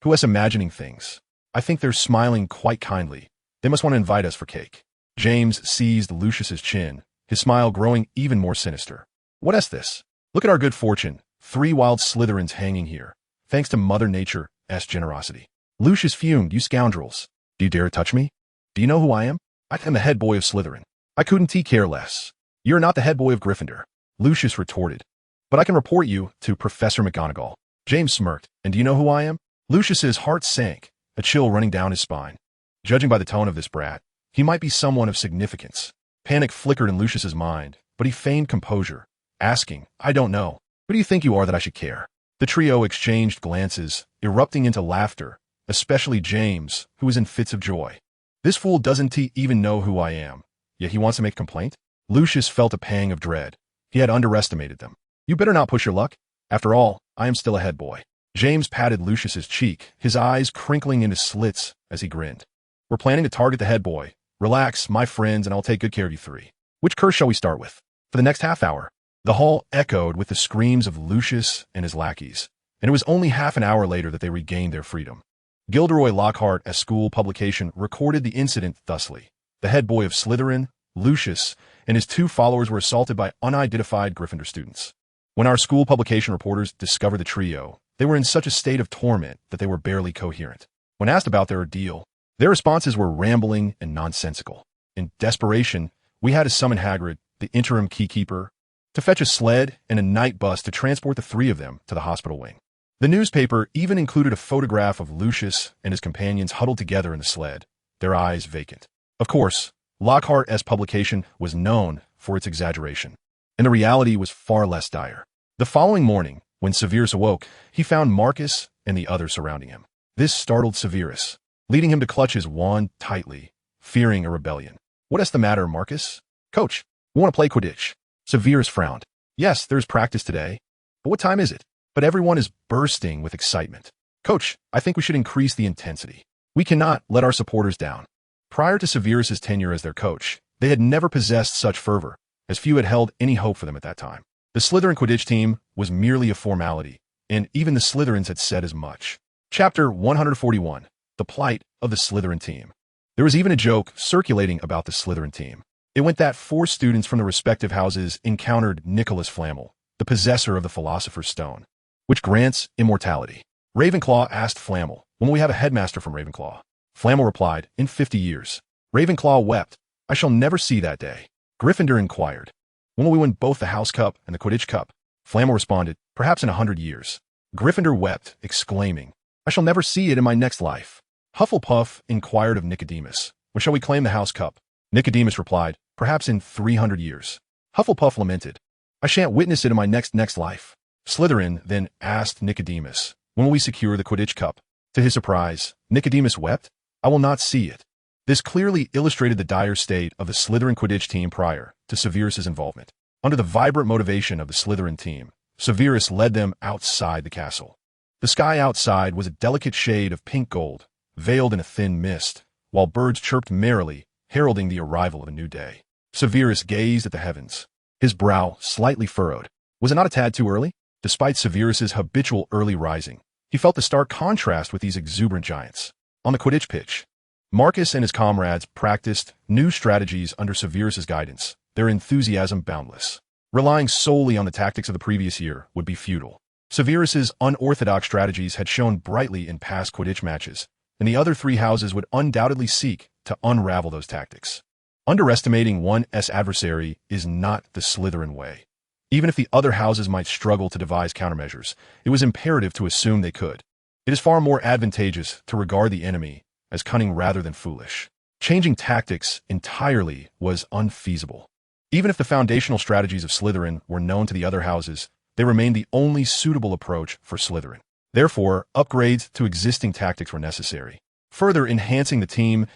Who is imagining things? I think they're smiling quite kindly. They must want to invite us for cake. James seized Lucius's chin, his smile growing even more sinister. What is this? Look at our good fortune. 3 wild Slytherins hanging here, thanks to Mother Nature's generosity. Lucius fumed. You scoundrels. Do you dare touch me? Do you know who I am? I am the head boy of Slytherin. I couldn't care less. You're not the head boy of Gryffindor, Lucius retorted. But I can report you to Professor McGonagall. James smirked. And do you know who I am? Lucius's heart sank, a chill running down his spine. Judging by the tone of this brat, he might be someone of significance. Panic flickered in Lucius's mind, but he feigned composure, asking, I don't know. Who do you think you are that I should care? The trio exchanged glances, erupting into laughter, especially James, who was in fits of joy. This fool doesn't even know who I am, yet he wants to make a complaint? Lucius felt a pang of dread. He had underestimated them. You better not push your luck. After all, I am still a head boy. James patted Lucius's cheek, his eyes crinkling into slits as he grinned. We're planning to target the head boy. Relax, my friends, and I'll take good care of you three. Which curse shall we start with? For the next half hour. The hall echoed with the screams of Lucius and his lackeys, and it was only half an hour later that they regained their freedom. Gilderoy Lockhart's school publication recorded the incident thusly. The head boy of Slytherin, Lucius, and his 2 followers were assaulted by unidentified Gryffindor students. When our school publication reporters discovered the trio, they were in such a state of torment that they were barely coherent. When asked about their ordeal, their responses were rambling and nonsensical. In desperation, we had to summon Hagrid, the interim keykeeper, to fetch a sled and a night bus to transport the 3 of them to the hospital wing. The newspaper even included a photograph of Lucius and his companions huddled together in the sled, their eyes vacant. Of course, Lockhart's publication was known for its exaggeration, and the reality was far less dire. The following morning, when Severus awoke, he found Marcus and the others surrounding him. This startled Severus, leading him to clutch his wand tightly, fearing a rebellion. What is the matter, Marcus? Coach, we want to play Quidditch. Severus frowned. Yes, there's practice today. But what time is it? But everyone is bursting with excitement. Coach, I think we should increase the intensity. We cannot let our supporters down. Prior to Severus's tenure as their coach, they had never possessed such fervor, as few had held any hope for them at that time. The Slytherin Quidditch team was merely a formality, and even the Slytherins had said as much. Chapter 141. The Plight of the Slytherin Team. There was even a joke circulating about the Slytherin team. It went that 4 students from the respective houses encountered Nicholas Flamel, the possessor of the Philosopher's Stone, which grants immortality. Ravenclaw asked Flamel, "When will we have a headmaster from Ravenclaw?" Flamel replied, "In 50 years. Ravenclaw wept, "I shall never see that day." Gryffindor inquired, "When will we win both the House Cup and the Quidditch Cup?" Flamel responded, "Perhaps in 100 years." Gryffindor wept, exclaiming, "I shall never see it in my next life." Hufflepuff inquired of Nicodemus, "When shall we claim the House Cup?" Nicodemus replied, "Perhaps in 300 years." Hufflepuff lamented, "I shan't witness it in my next life." Slytherin then asked Nicodemus, "When will we secure the Quidditch Cup?" To his surprise, Nicodemus wept, "I will not see it." This clearly illustrated the dire state of the Slytherin Quidditch team prior to Severus's involvement. Under the vibrant motivation of the Slytherin team, Severus led them outside the castle. The sky outside was a delicate shade of pink gold, veiled in a thin mist, while birds chirped merrily, heralding the arrival of a new day. Severus gazed at the heavens, his brow slightly furrowed. Was it not a tad too early? Despite Severus's habitual early rising, he felt the stark contrast with these exuberant giants. On the Quidditch pitch, Marcus and his comrades practiced new strategies under Severus's guidance, their enthusiasm boundless. Relying solely on the tactics of the previous year would be futile. Severus's unorthodox strategies had shone brightly in past Quidditch matches, and the other 3 houses would undoubtedly seek to unravel those tactics. Underestimating one's adversary is not the Slytherin way. Even if the other houses might struggle to devise countermeasures, it was imperative to assume they could. It is far more advantageous to regard the enemy as cunning rather than foolish. Changing tactics entirely was unfeasible. Even if the foundational strategies of Slytherin were known to the other houses, they remained the only suitable approach for Slytherin. Therefore, upgrades to existing tactics were necessary, further enhancing the team's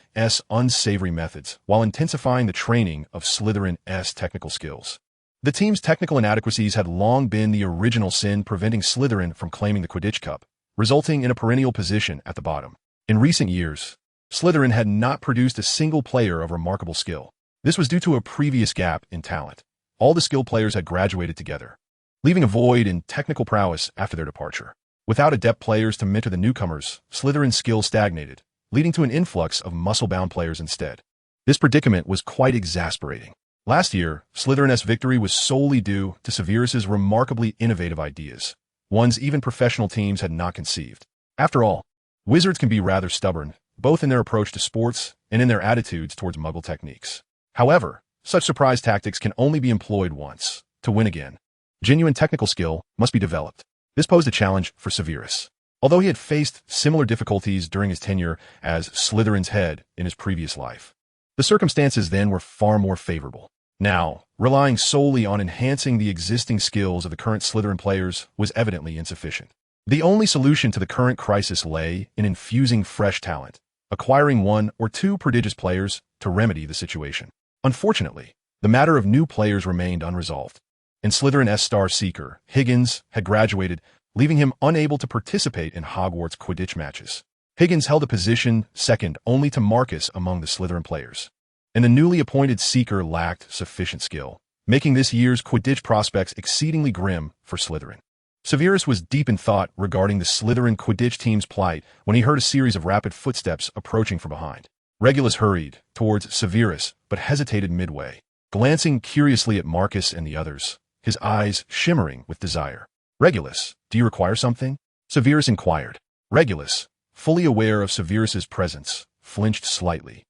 unsavory methods while intensifying the training of Slytherin's technical skills. The team's technical inadequacies had long been the original sin preventing Slytherin from claiming the Quidditch Cup, resulting in a perennial position at the bottom. In recent years, Slytherin had not produced a single player of remarkable skill. This was due to a previous gap in talent. All the skilled players had graduated together, leaving a void in technical prowess after their departure. Without adept players to mentor the newcomers, Slytherin's skill stagnated, leading to an influx of muscle-bound players instead. This predicament was quite exasperating. Last year, Slytherin's victory was solely due to Severus's remarkably innovative ideas, ones even professional teams had not conceived. After all, wizards can be rather stubborn, both in their approach to sports and in their attitudes towards Muggle techniques. However, such surprise tactics can only be employed once. To win again, genuine technical skill must be developed. This posed a challenge for Severus. Although he had faced similar difficulties during his tenure as Slytherin's head in his previous life, the circumstances then were far more favorable. Now, relying solely on enhancing the existing skills of the current Slytherin players was evidently insufficient. The only solution to the current crisis lay in infusing fresh talent, acquiring 1 or 2 prodigious players to remedy the situation. Unfortunately, the matter of new players remained unresolved, and Slytherin's star seeker, Higgins, had graduated, leaving him unable to participate in Hogwarts Quidditch matches. Higgins held a position second only to Marcus among the Slytherin players, and the newly appointed seeker lacked sufficient skill, making this year's Quidditch prospects exceedingly grim for Slytherin. Severus was deep in thought regarding the Slytherin Quidditch team's plight when he heard a series of rapid footsteps approaching from behind. Regulus hurried towards Severus, but hesitated midway, glancing curiously at Marcus and the others, his eyes shimmering with desire. "Regulus, do you require something?" Severus inquired. Regulus, fully aware of Severus's presence, flinched slightly,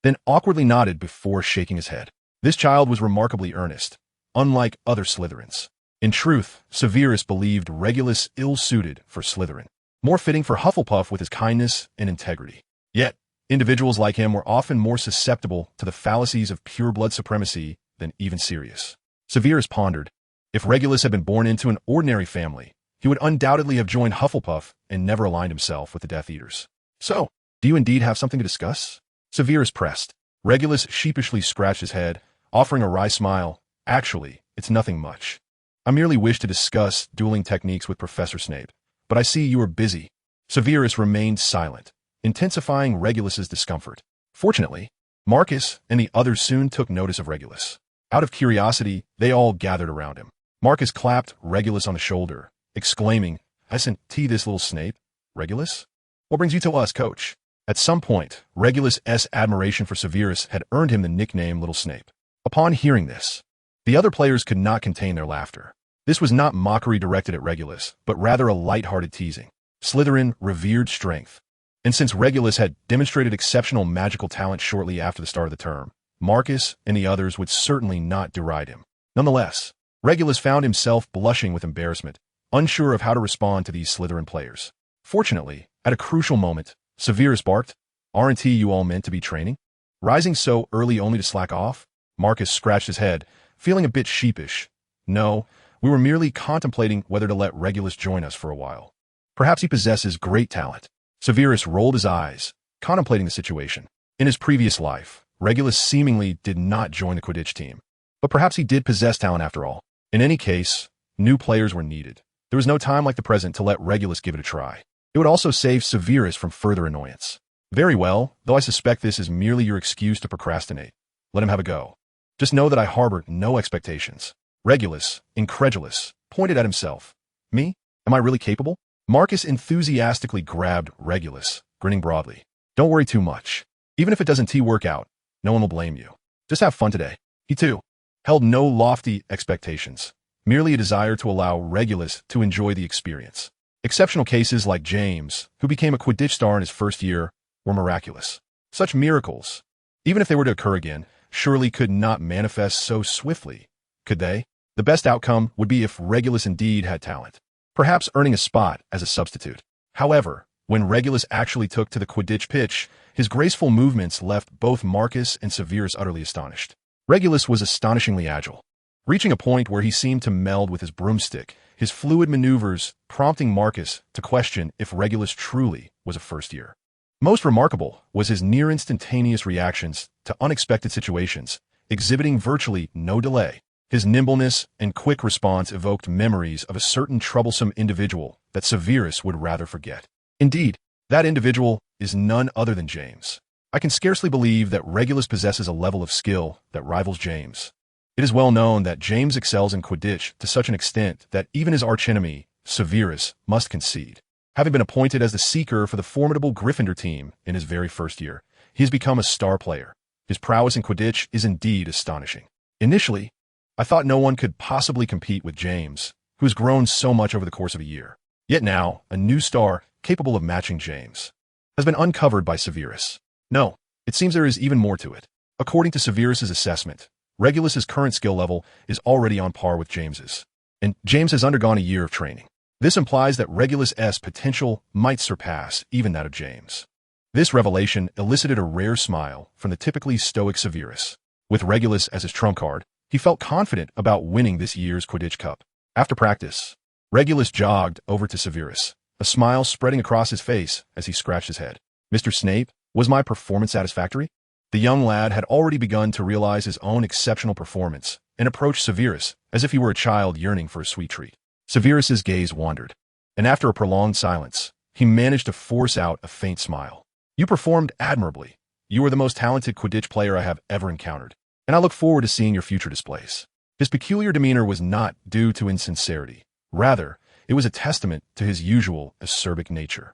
then awkwardly nodded before shaking his head. This child was remarkably earnest, unlike other Slytherins. In truth, Severus believed Regulus ill-suited for Slytherin, more fitting for Hufflepuff with his kindness and integrity. Yet, individuals like him were often more susceptible to the fallacies of pure-blood supremacy than even Sirius. Severus pondered. If Regulus had been born into an ordinary family, he would undoubtedly have joined Hufflepuff and never aligned himself with the Death Eaters. "So, do you indeed have something to discuss?" Severus pressed. Regulus sheepishly scratched his head, offering a wry smile. "Actually, it's nothing much. I merely wish to discuss dueling techniques with Professor Snape, but I see you are busy." Severus remained silent, intensifying Regulus's discomfort. Fortunately, Marcus and the others soon took notice of Regulus. Out of curiosity, they all gathered around him. Marcus clapped Regulus on the shoulder, exclaiming, "I sent this little Snape. Regulus? What brings you to us, coach?" At some point, Regulus's admiration for Severus had earned him the nickname Little Snape. Upon hearing this, the other players could not contain their laughter. This was not mockery directed at Regulus, but rather a light-hearted teasing. Slytherin revered strength. And since Regulus had demonstrated exceptional magical talent shortly after the start of the term, Marcus and the others would certainly not deride him. Nonetheless, Regulus found himself blushing with embarrassment, unsure of how to respond to these Slytherin players. Fortunately, at a crucial moment, Severus barked, "Aren't you all meant to be training? Rising so early only to slack off?" Marcus scratched his head, feeling a bit sheepish. "No, we were merely contemplating whether to let Regulus join us for a while. Perhaps he possesses great talent." Severus rolled his eyes, contemplating the situation. In his previous life, Regulus seemingly did not join the Quidditch team. But perhaps he did possess talent after all. In any case, new players were needed. There was no time like the present to let Regulus give it a try. It would also save Severus from further annoyance. "Very well, though I suspect this is merely your excuse to procrastinate. Let him have a go. Just know that I harbor no expectations." Regulus, incredulous, pointed at himself. "Me? Am I really capable?" Marcus enthusiastically grabbed Regulus, grinning broadly. "Don't worry too much. Even if it doesn't work out, no one will blame you. Just have fun today." He, too, held no lofty expectations, merely a desire to allow Regulus to enjoy the experience. Exceptional cases like James, who became a Quidditch star in his first year, were miraculous. Such miracles, even if they were to occur again, surely could not manifest so swiftly, could they? The best outcome would be if Regulus indeed had talent, perhaps earning a spot as a substitute. However, when Regulus actually took to the Quidditch pitch, his graceful movements left both Marcus and Severus utterly astonished. Regulus was astonishingly agile, reaching a point where he seemed to meld with his broomstick, his fluid maneuvers prompting Marcus to question if Regulus truly was a first year. Most remarkable was his near-instantaneous reactions to unexpected situations, exhibiting virtually no delay. His nimbleness and quick response evoked memories of a certain troublesome individual that Severus would rather forget. Indeed, that individual is none other than James. I can scarcely believe that Regulus possesses a level of skill that rivals James. It is well known that James excels in Quidditch to such an extent that even his archenemy, Severus, must concede. Having been appointed as the seeker for the formidable Gryffindor team in his very first year, he has become a star player. His prowess in Quidditch is indeed astonishing. Initially, I thought no one could possibly compete with James, who has grown so much over the course of a year. Yet now, a new star capable of matching James has been uncovered by Severus. No, it seems there is even more to it. According to Severus's assessment, Regulus's current skill level is already on par with James's, and James has undergone a year of training. This implies that Regulus's potential might surpass even that of James. This revelation elicited a rare smile from the typically stoic Severus. With Regulus as his trump card, he felt confident about winning this year's Quidditch Cup. After practice, Regulus jogged over to Severus, a smile spreading across his face as he scratched his head. "Mr. Snape, was my performance satisfactory?" The young lad had already begun to realize his own exceptional performance and approached Severus as if he were a child yearning for a sweet treat. Severus's gaze wandered, and after a prolonged silence, he managed to force out a faint smile. "You performed admirably. You are the most talented Quidditch player I have ever encountered, and I look forward to seeing your future displays." His peculiar demeanor was not due to insincerity. Rather, it was a testament to his usual acerbic nature.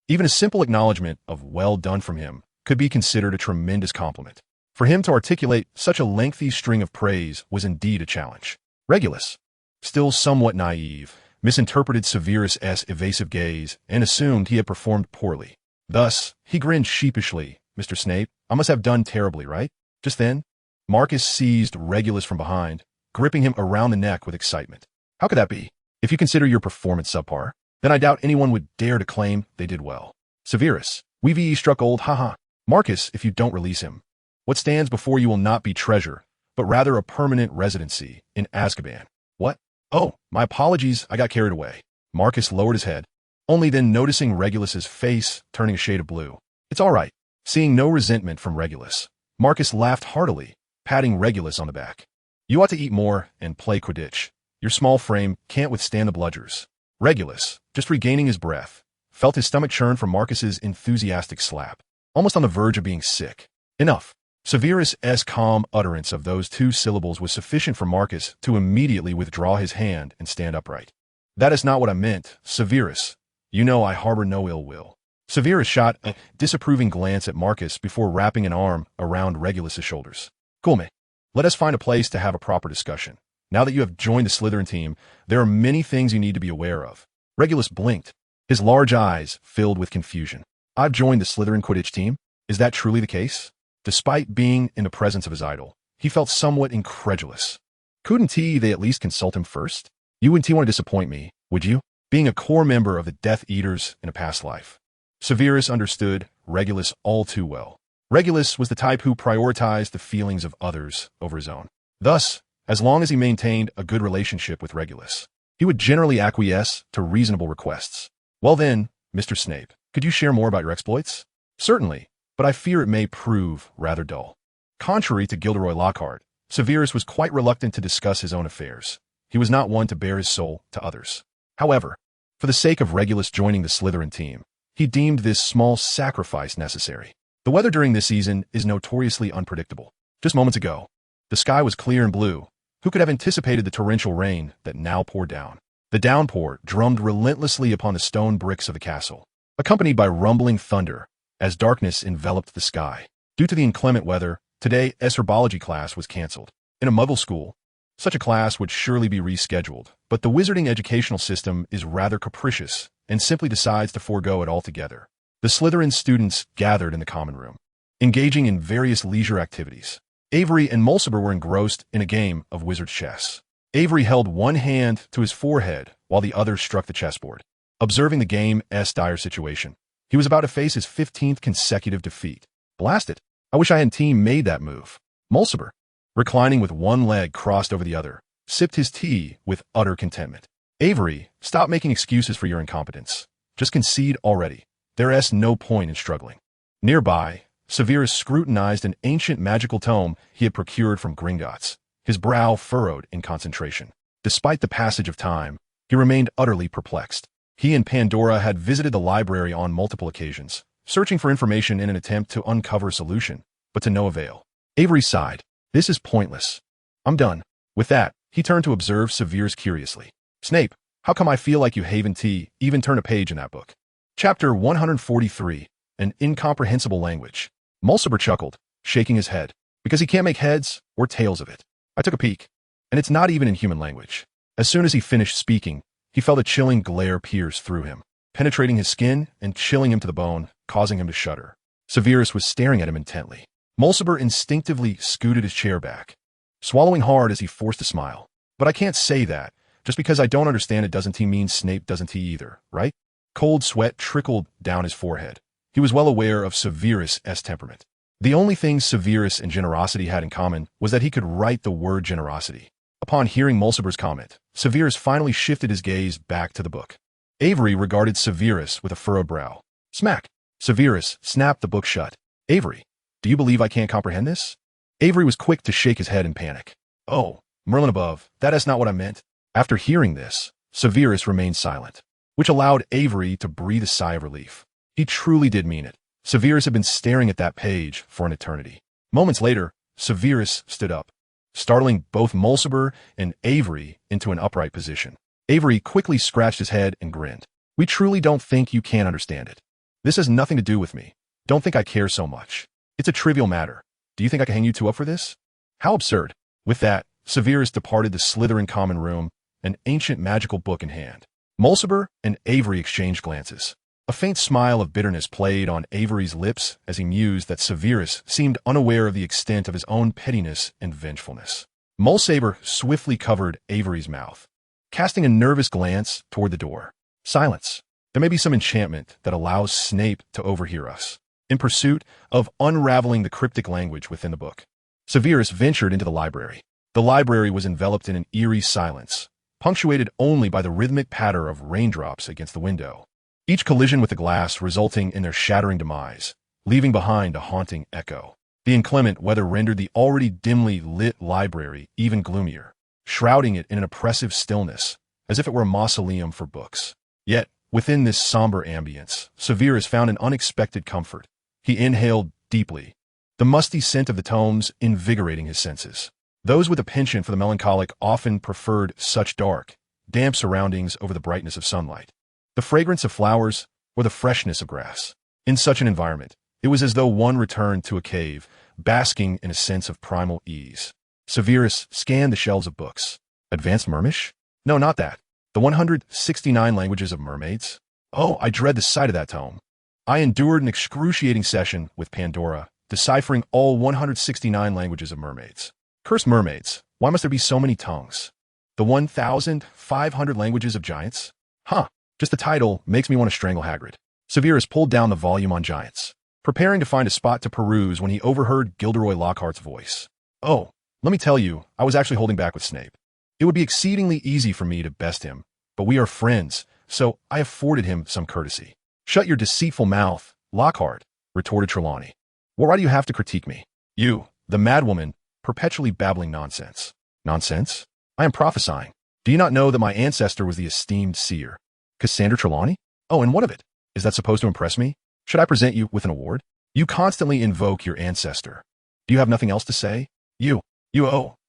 Even a simple acknowledgement of "well done" from him could be considered a tremendous compliment. For him to articulate such a lengthy string of praise was indeed a challenge. Regulus, still somewhat naive, misinterpreted Severus's evasive gaze and assumed he had performed poorly. Thus, he grinned sheepishly. "Mr. Snape, I must have done terribly, right?" Just then, Marcus seized Regulus from behind, gripping him around the neck with excitement. "How could that be? If you consider your performance subpar, then I doubt anyone would dare to claim they did well." "Severus, we've struck old, haha. Marcus, if you don't release him, what stands before you will not be treasure, but rather a permanent residency in Azkaban." "What? Oh, my apologies, I got carried away." Marcus lowered his head, only then noticing Regulus's face turning a shade of blue. "It's all right." Seeing no resentment from Regulus, Marcus laughed heartily, patting Regulus on the back. "You ought to eat more and play Quidditch. Your small frame can't withstand the bludgers." Regulus, just regaining his breath, felt his stomach churn from Marcus's enthusiastic slap, almost on the verge of being sick. Enough. Severus's calm utterance of those two syllables was sufficient for Marcus to immediately withdraw his hand and stand upright. "That is not what I meant, Severus. You know I harbor no ill will." Severus shot a disapproving glance at Marcus before wrapping an arm around Regulus's shoulders. "Cool, mate. Let us find a place to have a proper discussion. Now that you have joined the Slytherin team, there are many things you need to be aware of. Regulus blinked, his large eyes filled with confusion. I've joined the Slytherin Quidditch team? Is that truly the case? Despite being in the presence of his idol, he felt somewhat incredulous. Couldn't they at least consult him first? You wouldn't want to disappoint me, would you? Being a core member of the Death Eaters in a past life. Severus understood Regulus all too well. Regulus was the type who prioritized the feelings of others over his own. Thus, as long as he maintained a good relationship with Regulus, he would generally acquiesce to reasonable requests. Well then, Mr. Snape, could you share more about your exploits? Certainly, but I fear it may prove rather dull. Contrary to Gilderoy Lockhart, Severus was quite reluctant to discuss his own affairs. He was not one to bare his soul to others. However, for the sake of Regulus joining the Slytherin team, he deemed this small sacrifice necessary. The weather during this season is notoriously unpredictable. Just moments ago, the sky was clear and blue. Who could have anticipated the torrential rain that now poured down? The downpour drummed relentlessly upon the stone bricks of the castle, accompanied by rumbling thunder as darkness enveloped the sky. Due to the inclement weather, today's herbology class was cancelled. In a Muggle school, such a class would surely be rescheduled, but the wizarding educational system is rather capricious and simply decides to forego it altogether. The Slytherin students gathered in the common room, engaging in various leisure activities. Avery and Mulciber were engrossed in a game of wizard chess. Avery held one hand to his forehead while the other struck the chessboard. Observing the game's dire situation, he was about to face his 15th consecutive defeat. Blast it! I wish I hadn't made that move. Mulciber, reclining with one leg crossed over the other, sipped his tea with utter contentment. Avery, stop making excuses for your incompetence. Just concede already. There's no point in struggling. Nearby, Severus scrutinized an ancient magical tome he had procured from Gringotts, his brow furrowed in concentration. Despite the passage of time, he remained utterly perplexed. He and Pandora had visited the library on multiple occasions, searching for information in an attempt to uncover a solution, but to no avail. Avery sighed. This is pointless. I'm done. With that, he turned to observe Severus curiously. Snape, how come I feel like you haven't even turned a page in that book? Chapter 143, An Incomprehensible Language. Mulciber chuckled, shaking his head, because he can't make heads or tails of it. I took a peek, and it's not even in human language. As soon as he finished speaking, he felt a chilling glare pierce through him, penetrating his skin and chilling him to the bone, causing him to shudder. Severus was staring at him intently. Mulciber instinctively scooted his chair back, swallowing hard as he forced a smile. But I can't say that. Just because I don't understand it doesn't mean Snape doesn't either, right? Cold sweat trickled down his forehead. He was well aware of Severus' temperament. The only thing Severus and generosity had in common was that he could write the word generosity. Upon hearing Mulciber's comment, Severus finally shifted his gaze back to the book. Avery regarded Severus with a furrowed brow. Smack! Severus snapped the book shut. Avery, do you believe I can't comprehend this? Avery was quick to shake his head in panic. Oh, Merlin above, that is not what I meant. After hearing this, Severus remained silent, which allowed Avery to breathe a sigh of relief. He truly did mean it. Severus had been staring at that page for an eternity. Moments later, Severus stood up, startling both Mulciber and Avery into an upright position. Avery quickly scratched his head and grinned. We truly don't think you can understand it. This has nothing to do with me. Don't think I care so much. It's a trivial matter. Do you think I can hang you two up for this? How absurd. With that, Severus departed the Slytherin common room, an ancient magical book in hand. Mulciber and Avery exchanged glances. A faint smile of bitterness played on Avery's lips as he mused that Severus seemed unaware of the extent of his own pettiness and vengefulness. Mulciber swiftly covered Avery's mouth, casting a nervous glance toward the door. Silence. There may be some enchantment that allows Snape to overhear us. In pursuit of unraveling the cryptic language within the book, Severus ventured into the library. The library was enveloped in an eerie silence, punctuated only by the rhythmic patter of raindrops against the window, each collision with the glass resulting in their shattering demise, leaving behind a haunting echo. The inclement weather rendered the already dimly lit library even gloomier, shrouding it in an oppressive stillness, as if it were a mausoleum for books. Yet, within this somber ambience, Severus found an unexpected comfort. He inhaled deeply, the musty scent of the tomes invigorating his senses. Those with a penchant for the melancholic often preferred such dark, damp surroundings over the brightness of sunlight, the fragrance of flowers, or the freshness of grass. In such an environment, it was as though one returned to a cave, basking in a sense of primal ease. Severus scanned the shelves of books. Advanced Mermish? No, not that. The 169 Languages of Mermaids? Oh, I dread the sight of that tome. I endured an excruciating session with Pandora, deciphering all 169 languages of mermaids. Cursed mermaids, why must there be so many tongues? The 1,500 languages of giants? Huh, just the title makes me want to strangle Hagrid. Severus pulled down the volume on giants, preparing to find a spot to peruse when he overheard Gilderoy Lockhart's voice. Oh, let me tell you, I was actually holding back with Snape. It would be exceedingly easy for me to best him, but we are friends, so I afforded him some courtesy. Shut your deceitful mouth, Lockhart, retorted Trelawney. Why do you have to critique me? You, the madwoman, perpetually babbling nonsense. Nonsense? I am prophesying. Do you not know that my ancestor was the esteemed seer? Cassandra Trelawney? Oh, and what of it? Is that supposed to impress me? Should I present you with an award? You constantly invoke your ancestor. Do you have nothing else to say?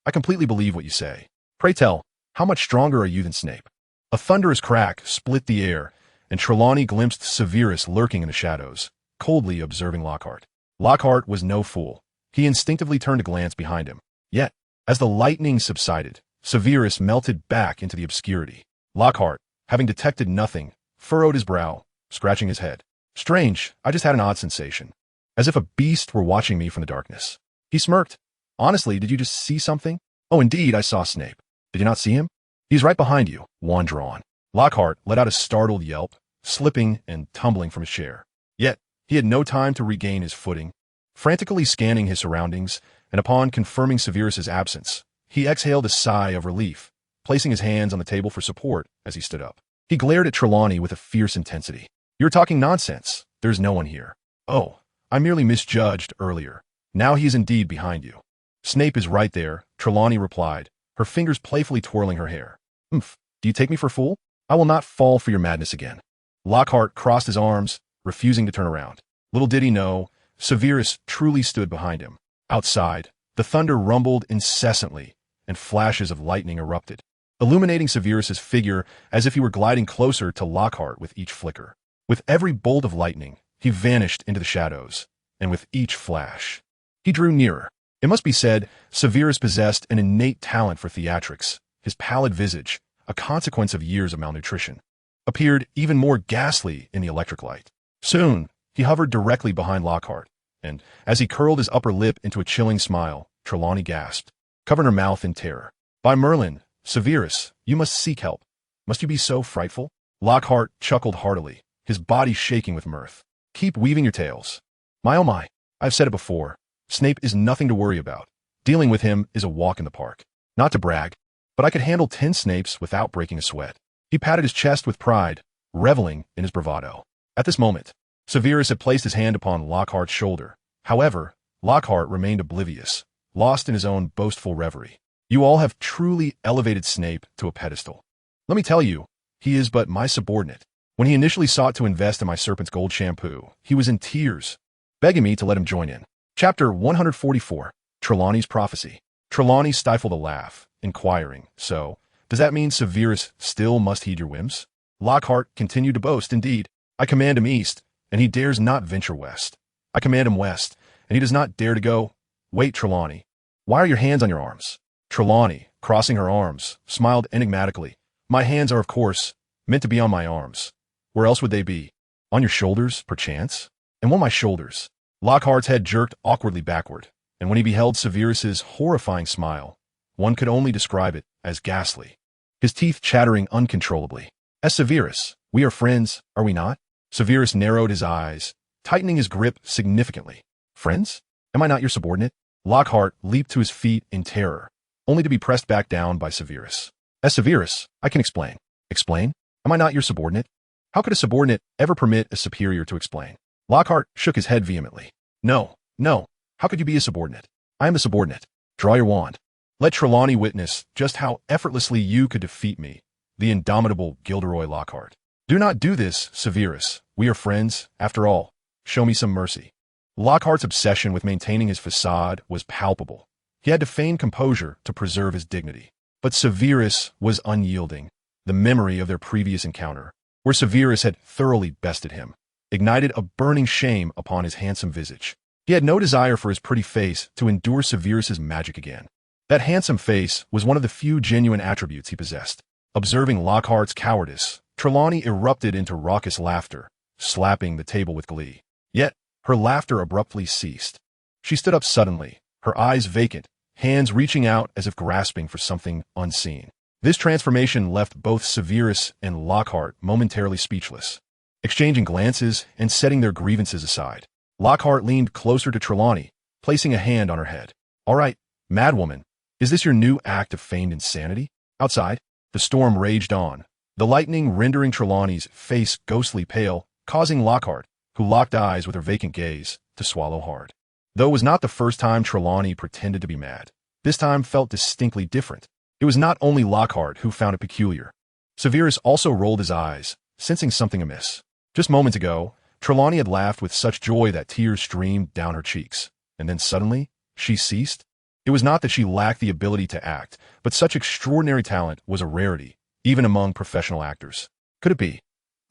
I completely believe what you say. Pray tell, how much stronger are you than Snape? A thunderous crack split the air, and Trelawney glimpsed Severus lurking in the shadows, coldly observing Lockhart. Lockhart was no fool. He instinctively turned to glance behind him. Yet, as the lightning subsided, Severus melted back into the obscurity. Lockhart, having detected nothing, furrowed his brow, scratching his head. Strange, I just had an odd sensation. As if a beast were watching me from the darkness. He smirked. Honestly, did you just see something? Oh, indeed, I saw Snape. Did you not see him? He's right behind you, wand drawn. Lockhart let out a startled yelp, slipping and tumbling from his chair. Yet, he had no time to regain his footing. Frantically scanning his surroundings, and upon confirming Severus's absence, he exhaled a sigh of relief, placing his hands on the table for support as he stood up. He glared at Trelawney with a fierce intensity. You're talking nonsense. There's no one here. Oh, I merely misjudged earlier. Now he is indeed behind you. Snape is right there, Trelawney replied, her fingers playfully twirling her hair. Do you take me for a fool? I will not fall for your madness again. Lockhart crossed his arms, refusing to turn around. Little did he know, Severus truly stood behind him. Outside, the thunder rumbled incessantly, and flashes of lightning erupted, illuminating Severus's figure as if he were gliding closer to Lockhart with each flicker. With every bolt of lightning, he vanished into the shadows, and with each flash, he drew nearer. It must be said, Severus possessed an innate talent for theatrics. His pallid visage, a consequence of years of malnutrition, appeared even more ghastly in the electric light. Soon, he hovered directly behind Lockhart, and, as he curled his upper lip into a chilling smile, Trelawney gasped, covering her mouth in terror. By Merlin, Severus, you must seek help. Must you be so frightful? Lockhart chuckled heartily, his body shaking with mirth. Keep weaving your tales. My oh my, I've said it before. Snape is nothing to worry about. Dealing with him is a walk in the park. Not to brag, but I could handle 10 Snapes without breaking a sweat. He patted his chest with pride, reveling in his bravado. At this moment, Severus had placed his hand upon Lockhart's shoulder. However, Lockhart remained oblivious, lost in his own boastful reverie. You all have truly elevated Snape to a pedestal. Let me tell you, he is but my subordinate. When he initially sought to invest in my Serpent's Gold shampoo, he was in tears, begging me to let him join in. Chapter 144, Trelawney's Prophecy. Trelawney stifled a laugh, inquiring, so, does that mean Severus still must heed your whims? Lockhart continued to boast, indeed. I command him east, and he dares not venture west. I command him west, and he does not dare to go. Wait, Trelawney. Why are your hands on your arms? Trelawney, crossing her arms, smiled enigmatically. My hands are, of course, meant to be on my arms. Where else would they be? On your shoulders, perchance? And what my shoulders? Lockhart's head jerked awkwardly backward, and when he beheld Severus's horrifying smile, one could only describe it as ghastly, his teeth chattering uncontrollably. As Severus, we are friends, are we not? Severus narrowed his eyes, tightening his grip significantly. Friends? Am I not your subordinate? Lockhart leaped to his feet in terror, only to be pressed back down by Severus. As Severus, I can explain. Explain? Am I not your subordinate? How could a subordinate ever permit a superior to explain? Lockhart shook his head vehemently. No, no. How could you be a subordinate? I am the subordinate. Draw your wand. Let Trelawney witness just how effortlessly you could defeat me, the indomitable Gilderoy Lockhart. Do not do this, Severus. We are friends, after all. Show me some mercy. Lockhart's obsession with maintaining his facade was palpable. He had to feign composure to preserve his dignity. But Severus was unyielding. The memory of their previous encounter, where Severus had thoroughly bested him, ignited a burning shame upon his handsome visage. He had no desire for his pretty face to endure Severus's magic again. That handsome face was one of the few genuine attributes he possessed. Observing Lockhart's cowardice, Trelawney erupted into raucous laughter, slapping the table with glee. Yet, her laughter abruptly ceased. She stood up suddenly, her eyes vacant, hands reaching out as if grasping for something unseen. This transformation left both Severus and Lockhart momentarily speechless. Exchanging glances and setting their grievances aside, Lockhart leaned closer to Trelawney, placing a hand on her head. "All right, madwoman, is this your new act of feigned insanity?" Outside, the storm raged on, the lightning rendering Trelawney's face ghostly pale, causing Lockhart, who locked eyes with her vacant gaze, to swallow hard. Though it was not the first time Trelawney pretended to be mad, this time felt distinctly different. It was not only Lockhart who found it peculiar. Severus also rolled his eyes, sensing something amiss. Just moments ago, Trelawney had laughed with such joy that tears streamed down her cheeks, and then suddenly, she ceased. It was not that she lacked the ability to act, but such extraordinary talent was a rarity, even among professional actors. Could it be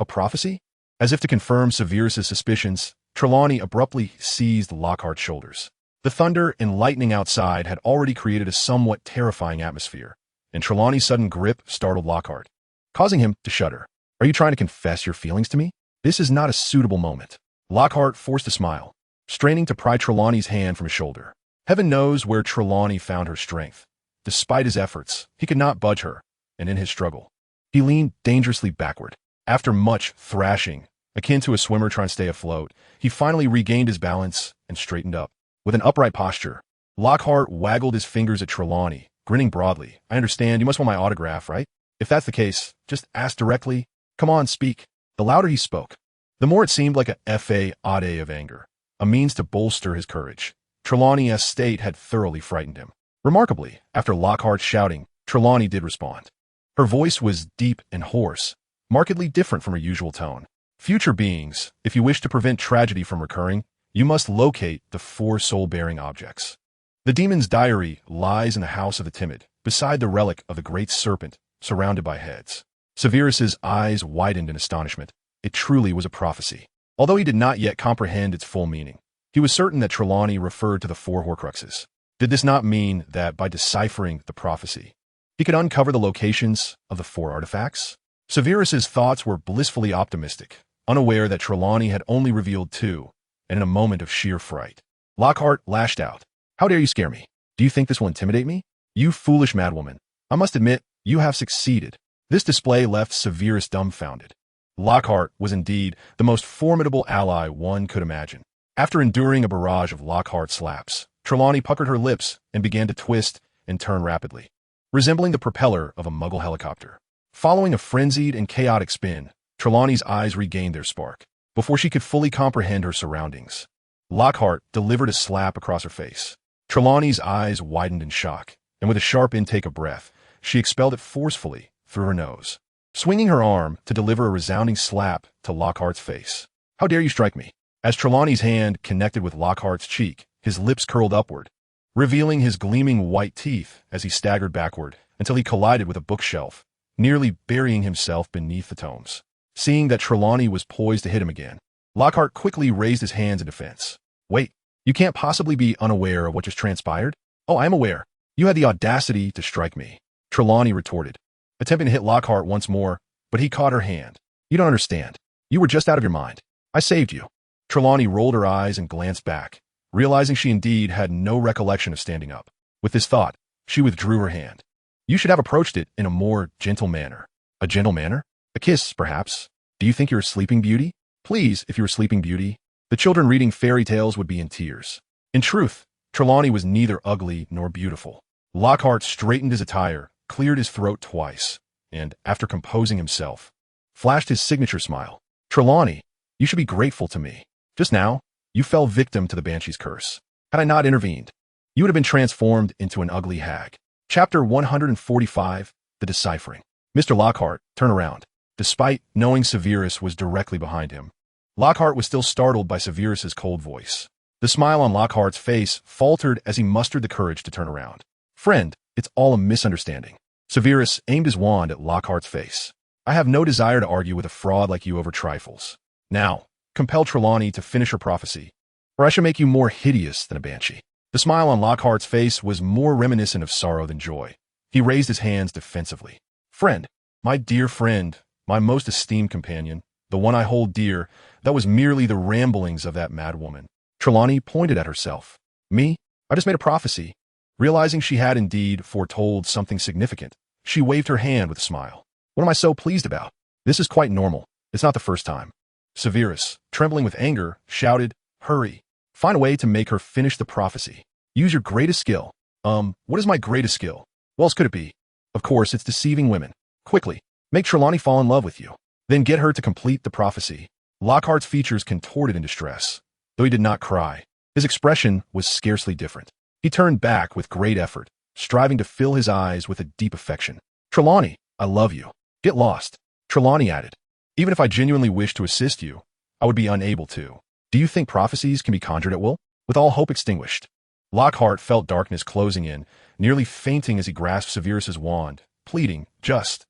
a prophecy? As if to confirm Severus's suspicions, Trelawney abruptly seized Lockhart's shoulders. The thunder and lightning outside had already created a somewhat terrifying atmosphere, and Trelawney's sudden grip startled Lockhart, causing him to shudder. "Are you trying to confess your feelings to me? This is not a suitable moment." Lockhart forced a smile, straining to pry Trelawney's hand from his shoulder. Heaven knows where Trelawney found her strength. Despite his efforts, he could not budge her, and in his struggle, he leaned dangerously backward. After much thrashing, akin to a swimmer trying to stay afloat, he finally regained his balance and straightened up. With an upright posture, Lockhart waggled his fingers at Trelawney, grinning broadly. "I understand, you must want my autograph, right? If that's the case, just ask directly. Come on, speak." The louder he spoke, the more it seemed like a fa-ade of anger, a means to bolster his courage. Trelawney's state had thoroughly frightened him. Remarkably, after Lockhart's shouting, Trelawney did respond. Her voice was deep and hoarse, markedly different from her usual tone. "Future beings, if you wish to prevent tragedy from recurring, you must locate the 4 soul-bearing objects. The demon's diary lies in the house of the timid, beside the relic of the great serpent, surrounded by heads." Severus's eyes widened in astonishment. It truly was a prophecy. Although he did not yet comprehend its full meaning, he was certain that Trelawney referred to the 4 Horcruxes. Did this not mean that by deciphering the prophecy, he could uncover the locations of the 4 artifacts? Severus's thoughts were blissfully optimistic, unaware that Trelawney had only revealed 2, and in a moment of sheer fright, Lockhart lashed out. "How dare you scare me? Do you think this will intimidate me? You foolish madwoman. I must admit, you have succeeded." This display left Severus dumbfounded. Lockhart was indeed the most formidable ally one could imagine. After enduring a barrage of Lockhart slaps, Trelawney puckered her lips and began to twist and turn rapidly, resembling the propeller of a Muggle helicopter. Following a frenzied and chaotic spin, Trelawney's eyes regained their spark. Before she could fully comprehend her surroundings, Lockhart delivered a slap across her face. Trelawney's eyes widened in shock, and with a sharp intake of breath, she expelled it forcefully through her nose, swinging her arm to deliver a resounding slap to Lockhart's face. "How dare you strike me?" As Trelawney's hand connected with Lockhart's cheek, his lips curled upward, revealing his gleaming white teeth as he staggered backward until he collided with a bookshelf, nearly burying himself beneath the tomes. Seeing that Trelawney was poised to hit him again, Lockhart quickly raised his hands in defense. "Wait, you can't possibly be unaware of what just transpired?" "Oh, I am aware. You had the audacity to strike me," Trelawney retorted, attempting to hit Lockhart once more, but he caught her hand. "You don't understand. You were just out of your mind. I saved you." Trelawney rolled her eyes and glanced back, realizing she indeed had no recollection of standing up. With this thought, she withdrew her hand. "You should have approached it in a more gentle manner." "A gentle manner? A kiss, perhaps? Do you think you're a sleeping beauty? Please, if you're a sleeping beauty, the children reading fairy tales would be in tears." In truth, Trelawney was neither ugly nor beautiful. Lockhart straightened his attire, cleared his throat twice, and, after composing himself, flashed his signature smile. "Trelawney, you should be grateful to me. Just now, you fell victim to the Banshee's curse. Had I not intervened, you would have been transformed into an ugly hag." Chapter 145, The Deciphering. Mr. Lockhart, turn around. Despite knowing Severus was directly behind him, Lockhart was still startled by Severus's cold voice. The smile on Lockhart's face faltered as he mustered the courage to turn around. "Friend, it's all a misunderstanding." Severus aimed his wand at Lockhart's face. "I have no desire to argue with a fraud like you over trifles. Now, compel Trelawney to finish her prophecy, or I shall make you more hideous than a banshee." The smile on Lockhart's face was more reminiscent of sorrow than joy. He raised his hands defensively. Friend, my dear friend, my most esteemed companion, the one I hold dear, that was merely the ramblings of that mad woman. Trelawney pointed at herself. Me? I just made a prophecy. Realizing she had indeed foretold something significant, she waved her hand with a smile. What am I so pleased about? This is quite normal. It's not the first time. Severus, trembling with anger, shouted, Hurry. Find a way to make her finish the prophecy. Use your greatest skill. What is my greatest skill? What else could it be? Of course, it's deceiving women. Quickly, make Trelawney fall in love with you. Then get her to complete the prophecy. Lockhart's features contorted in distress. Though he did not cry, his expression was scarcely different. He turned back with great effort, striving to fill his eyes with a deep affection. Trelawney, I love you. Get lost. Trelawney added. Even if I genuinely wished to assist you, I would be unable to. Do you think prophecies can be conjured at will? With all hope extinguished. Lockhart felt darkness closing in, nearly fainting as he grasped Severus's wand, pleading, Just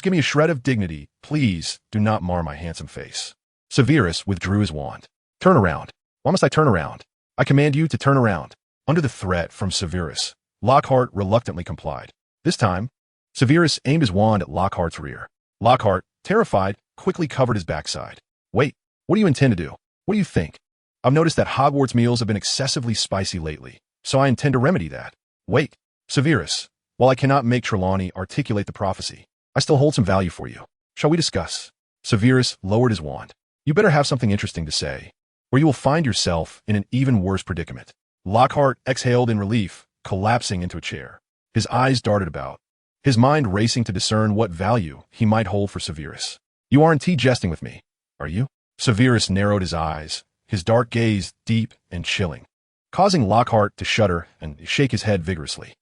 give me a shred of dignity. Please do not mar my handsome face. Severus withdrew his wand. Turn around. Why must I turn around? I command you to turn around. Under the threat from Severus, Lockhart reluctantly complied. This time, Severus aimed his wand at Lockhart's rear. Lockhart, terrified, quickly covered his backside. Wait, what do you intend to do? What do you think? I've noticed that Hogwarts meals have been excessively spicy lately, so I intend to remedy that. Wait, Severus, while I cannot make Trelawney articulate the prophecy, I still hold some value for you. Shall we discuss? Severus lowered his wand. You better have something interesting to say, or you will find yourself in an even worse predicament. Lockhart exhaled in relief, collapsing into a chair. His eyes darted about, his mind racing to discern what value he might hold for Severus. You aren't jesting with me, are you? Severus narrowed his eyes, his dark gaze deep and chilling, causing Lockhart to shudder and shake his head vigorously.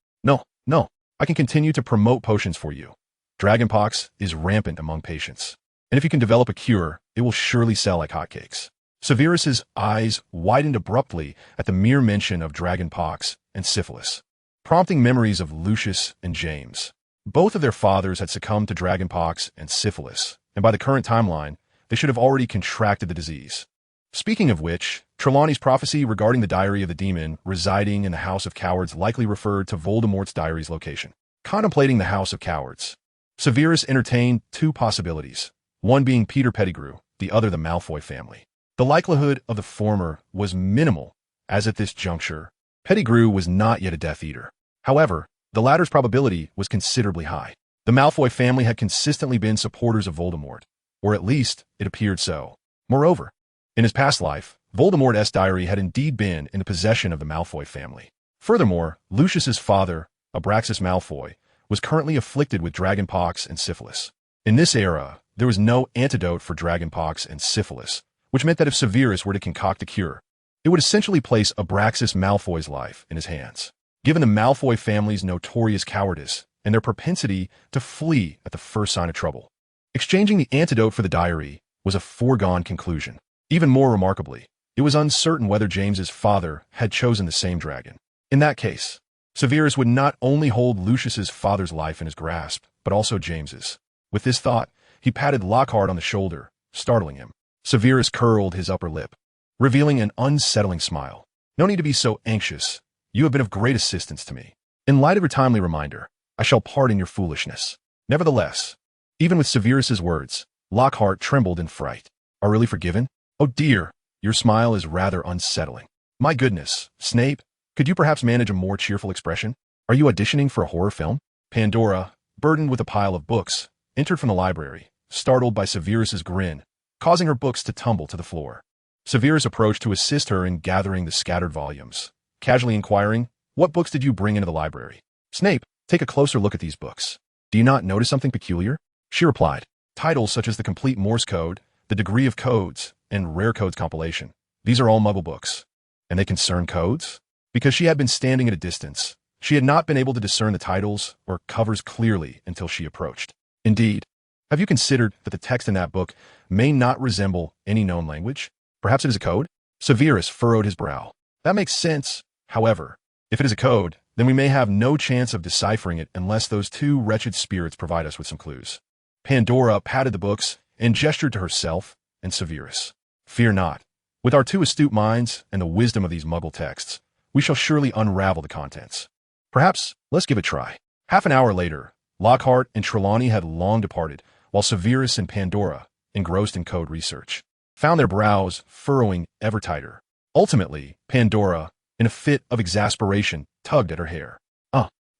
No, I can continue to promote potions for you. Dragonpox is rampant among patients, and if you can develop a cure, it will surely sell like hotcakes. Severus's eyes widened abruptly at the mere mention of dragonpox and syphilis, prompting memories of Lucius and James. Both of their fathers had succumbed to dragonpox and syphilis, and by the current timeline, they should have already contracted the disease. Speaking of which, Trelawney's prophecy regarding the diary of the demon residing in the House of Cowards likely referred to Voldemort's diary's location. Contemplating the House of Cowards, Severus entertained two possibilities, one being Peter Pettigrew, the other the Malfoy family. The likelihood of the former was minimal, as at this juncture, Pettigrew was not yet a Death Eater. However, the latter's probability was considerably high. The Malfoy family had consistently been supporters of Voldemort, or at least it appeared so. Moreover, in his past life, Voldemort's diary had indeed been in the possession of the Malfoy family. Furthermore, Lucius's father, Abraxas Malfoy, was currently afflicted with dragonpox and syphilis. In this era, there was no antidote for dragonpox and syphilis, which meant that if Severus were to concoct a cure, it would essentially place Abraxas Malfoy's life in his hands. Given the Malfoy family's notorious cowardice and their propensity to flee at the first sign of trouble, exchanging the antidote for the diary was a foregone conclusion. Even more remarkably, it was uncertain whether James's father had chosen the same dragon. In that case, Severus would not only hold Lucius's father's life in his grasp, but also James's. With this thought, he patted Lockhart on the shoulder, startling him. Severus curled his upper lip, revealing an unsettling smile. No need to be so anxious. You have been of great assistance to me. In light of your timely reminder, I shall pardon your foolishness. Nevertheless, even with Severus's words, Lockhart trembled in fright. Are really forgiven? Oh dear, your smile is rather unsettling. My goodness, Snape, could you perhaps manage a more cheerful expression? Are you auditioning for a horror film? Pandora, burdened with a pile of books, entered from the library, startled by Severus's grin, causing her books to tumble to the floor. Severus approached to assist her in gathering the scattered volumes, casually inquiring, What books did you bring into the library? Snape, take a closer look at these books. Do you not notice something peculiar? She replied, Titles such as the Complete Morse Code, the Degree of Codes, and Rare Codes compilation. These are all Muggle books. And they concern codes? Because she had been standing at a distance, she had not been able to discern the titles or covers clearly until she approached. Indeed, have you considered that the text in that book may not resemble any known language? Perhaps it is a code? Severus furrowed his brow. That makes sense. However, if it is a code, then we may have no chance of deciphering it unless those two wretched spirits provide us with some clues. Pandora patted the books and gestured to herself and Severus. Fear not. With our two astute minds and the wisdom of these Muggle texts, we shall surely unravel the contents. Perhaps let's give it a try. Half an hour later, Lockhart and Trelawney had long departed, while Severus and Pandora, engrossed in code research, found their brows furrowing ever tighter. Ultimately, Pandora, in a fit of exasperation, tugged at her hair.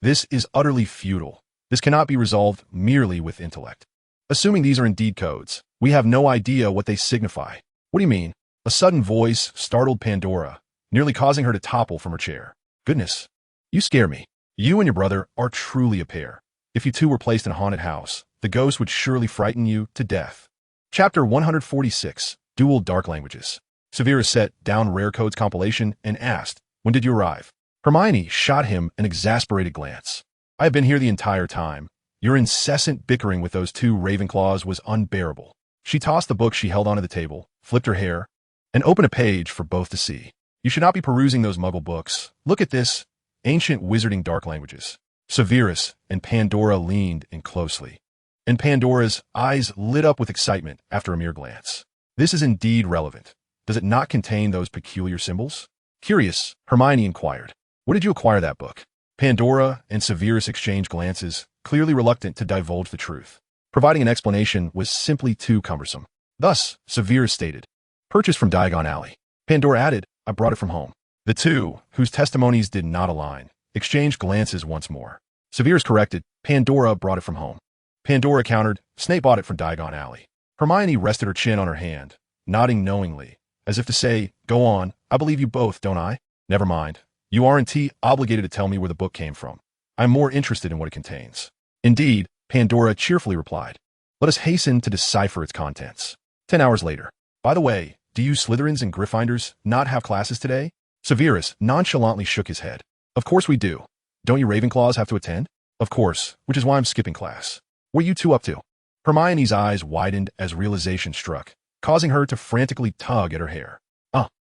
This is utterly futile. This cannot be resolved merely with intellect. Assuming these are indeed codes, we have no idea what they signify. What do you mean? A sudden voice startled Pandora, nearly causing her to topple from her chair. Goodness, you scare me. You and your brother are truly a pair. If you two were placed in a haunted house, the ghost would surely frighten you to death. Chapter 146, Dual Dark Languages. Severus set down Rare Codes compilation and asked, "When did you arrive?" Hermione shot him an exasperated glance. "I have been here the entire time. Your incessant bickering with those two Ravenclaws was unbearable." She tossed the book she held onto the table, flipped her hair, and opened a page for both to see. "You should not be perusing those muggle books. Look at this. Ancient Wizarding Dark Languages." Severus and Pandora leaned in closely, and Pandora's eyes lit up with excitement after a mere glance. "This is indeed relevant. Does it not contain those peculiar symbols?" Curious, Hermione inquired. "Where did you acquire that book?" Pandora and Severus exchanged glances, clearly reluctant to divulge the truth. Providing an explanation was simply too cumbersome. Thus, Severus stated, "Purchased from Diagon Alley." Pandora added, "I brought it from home." The two, whose testimonies did not align, exchanged glances once more. Severus corrected, "Pandora brought it from home." Pandora countered, "Snape bought it from Diagon Alley." Hermione rested her chin on her hand, nodding knowingly, as if to say, "Go on, I believe you both, don't I? Never mind. You aren't obligated to tell me where the book came from. I'm more interested in what it contains." "Indeed," Pandora cheerfully replied. "Let us hasten to decipher its contents." 10 hours later. "By the way, do you Slytherins and Gryffindors not have classes today?" Severus nonchalantly shook his head. "Of course we do. Don't you Ravenclaws have to attend?" "Of course, which is why I'm skipping class." "What are you two up to?" Hermione's eyes widened as realization struck, causing her to frantically tug at her hair.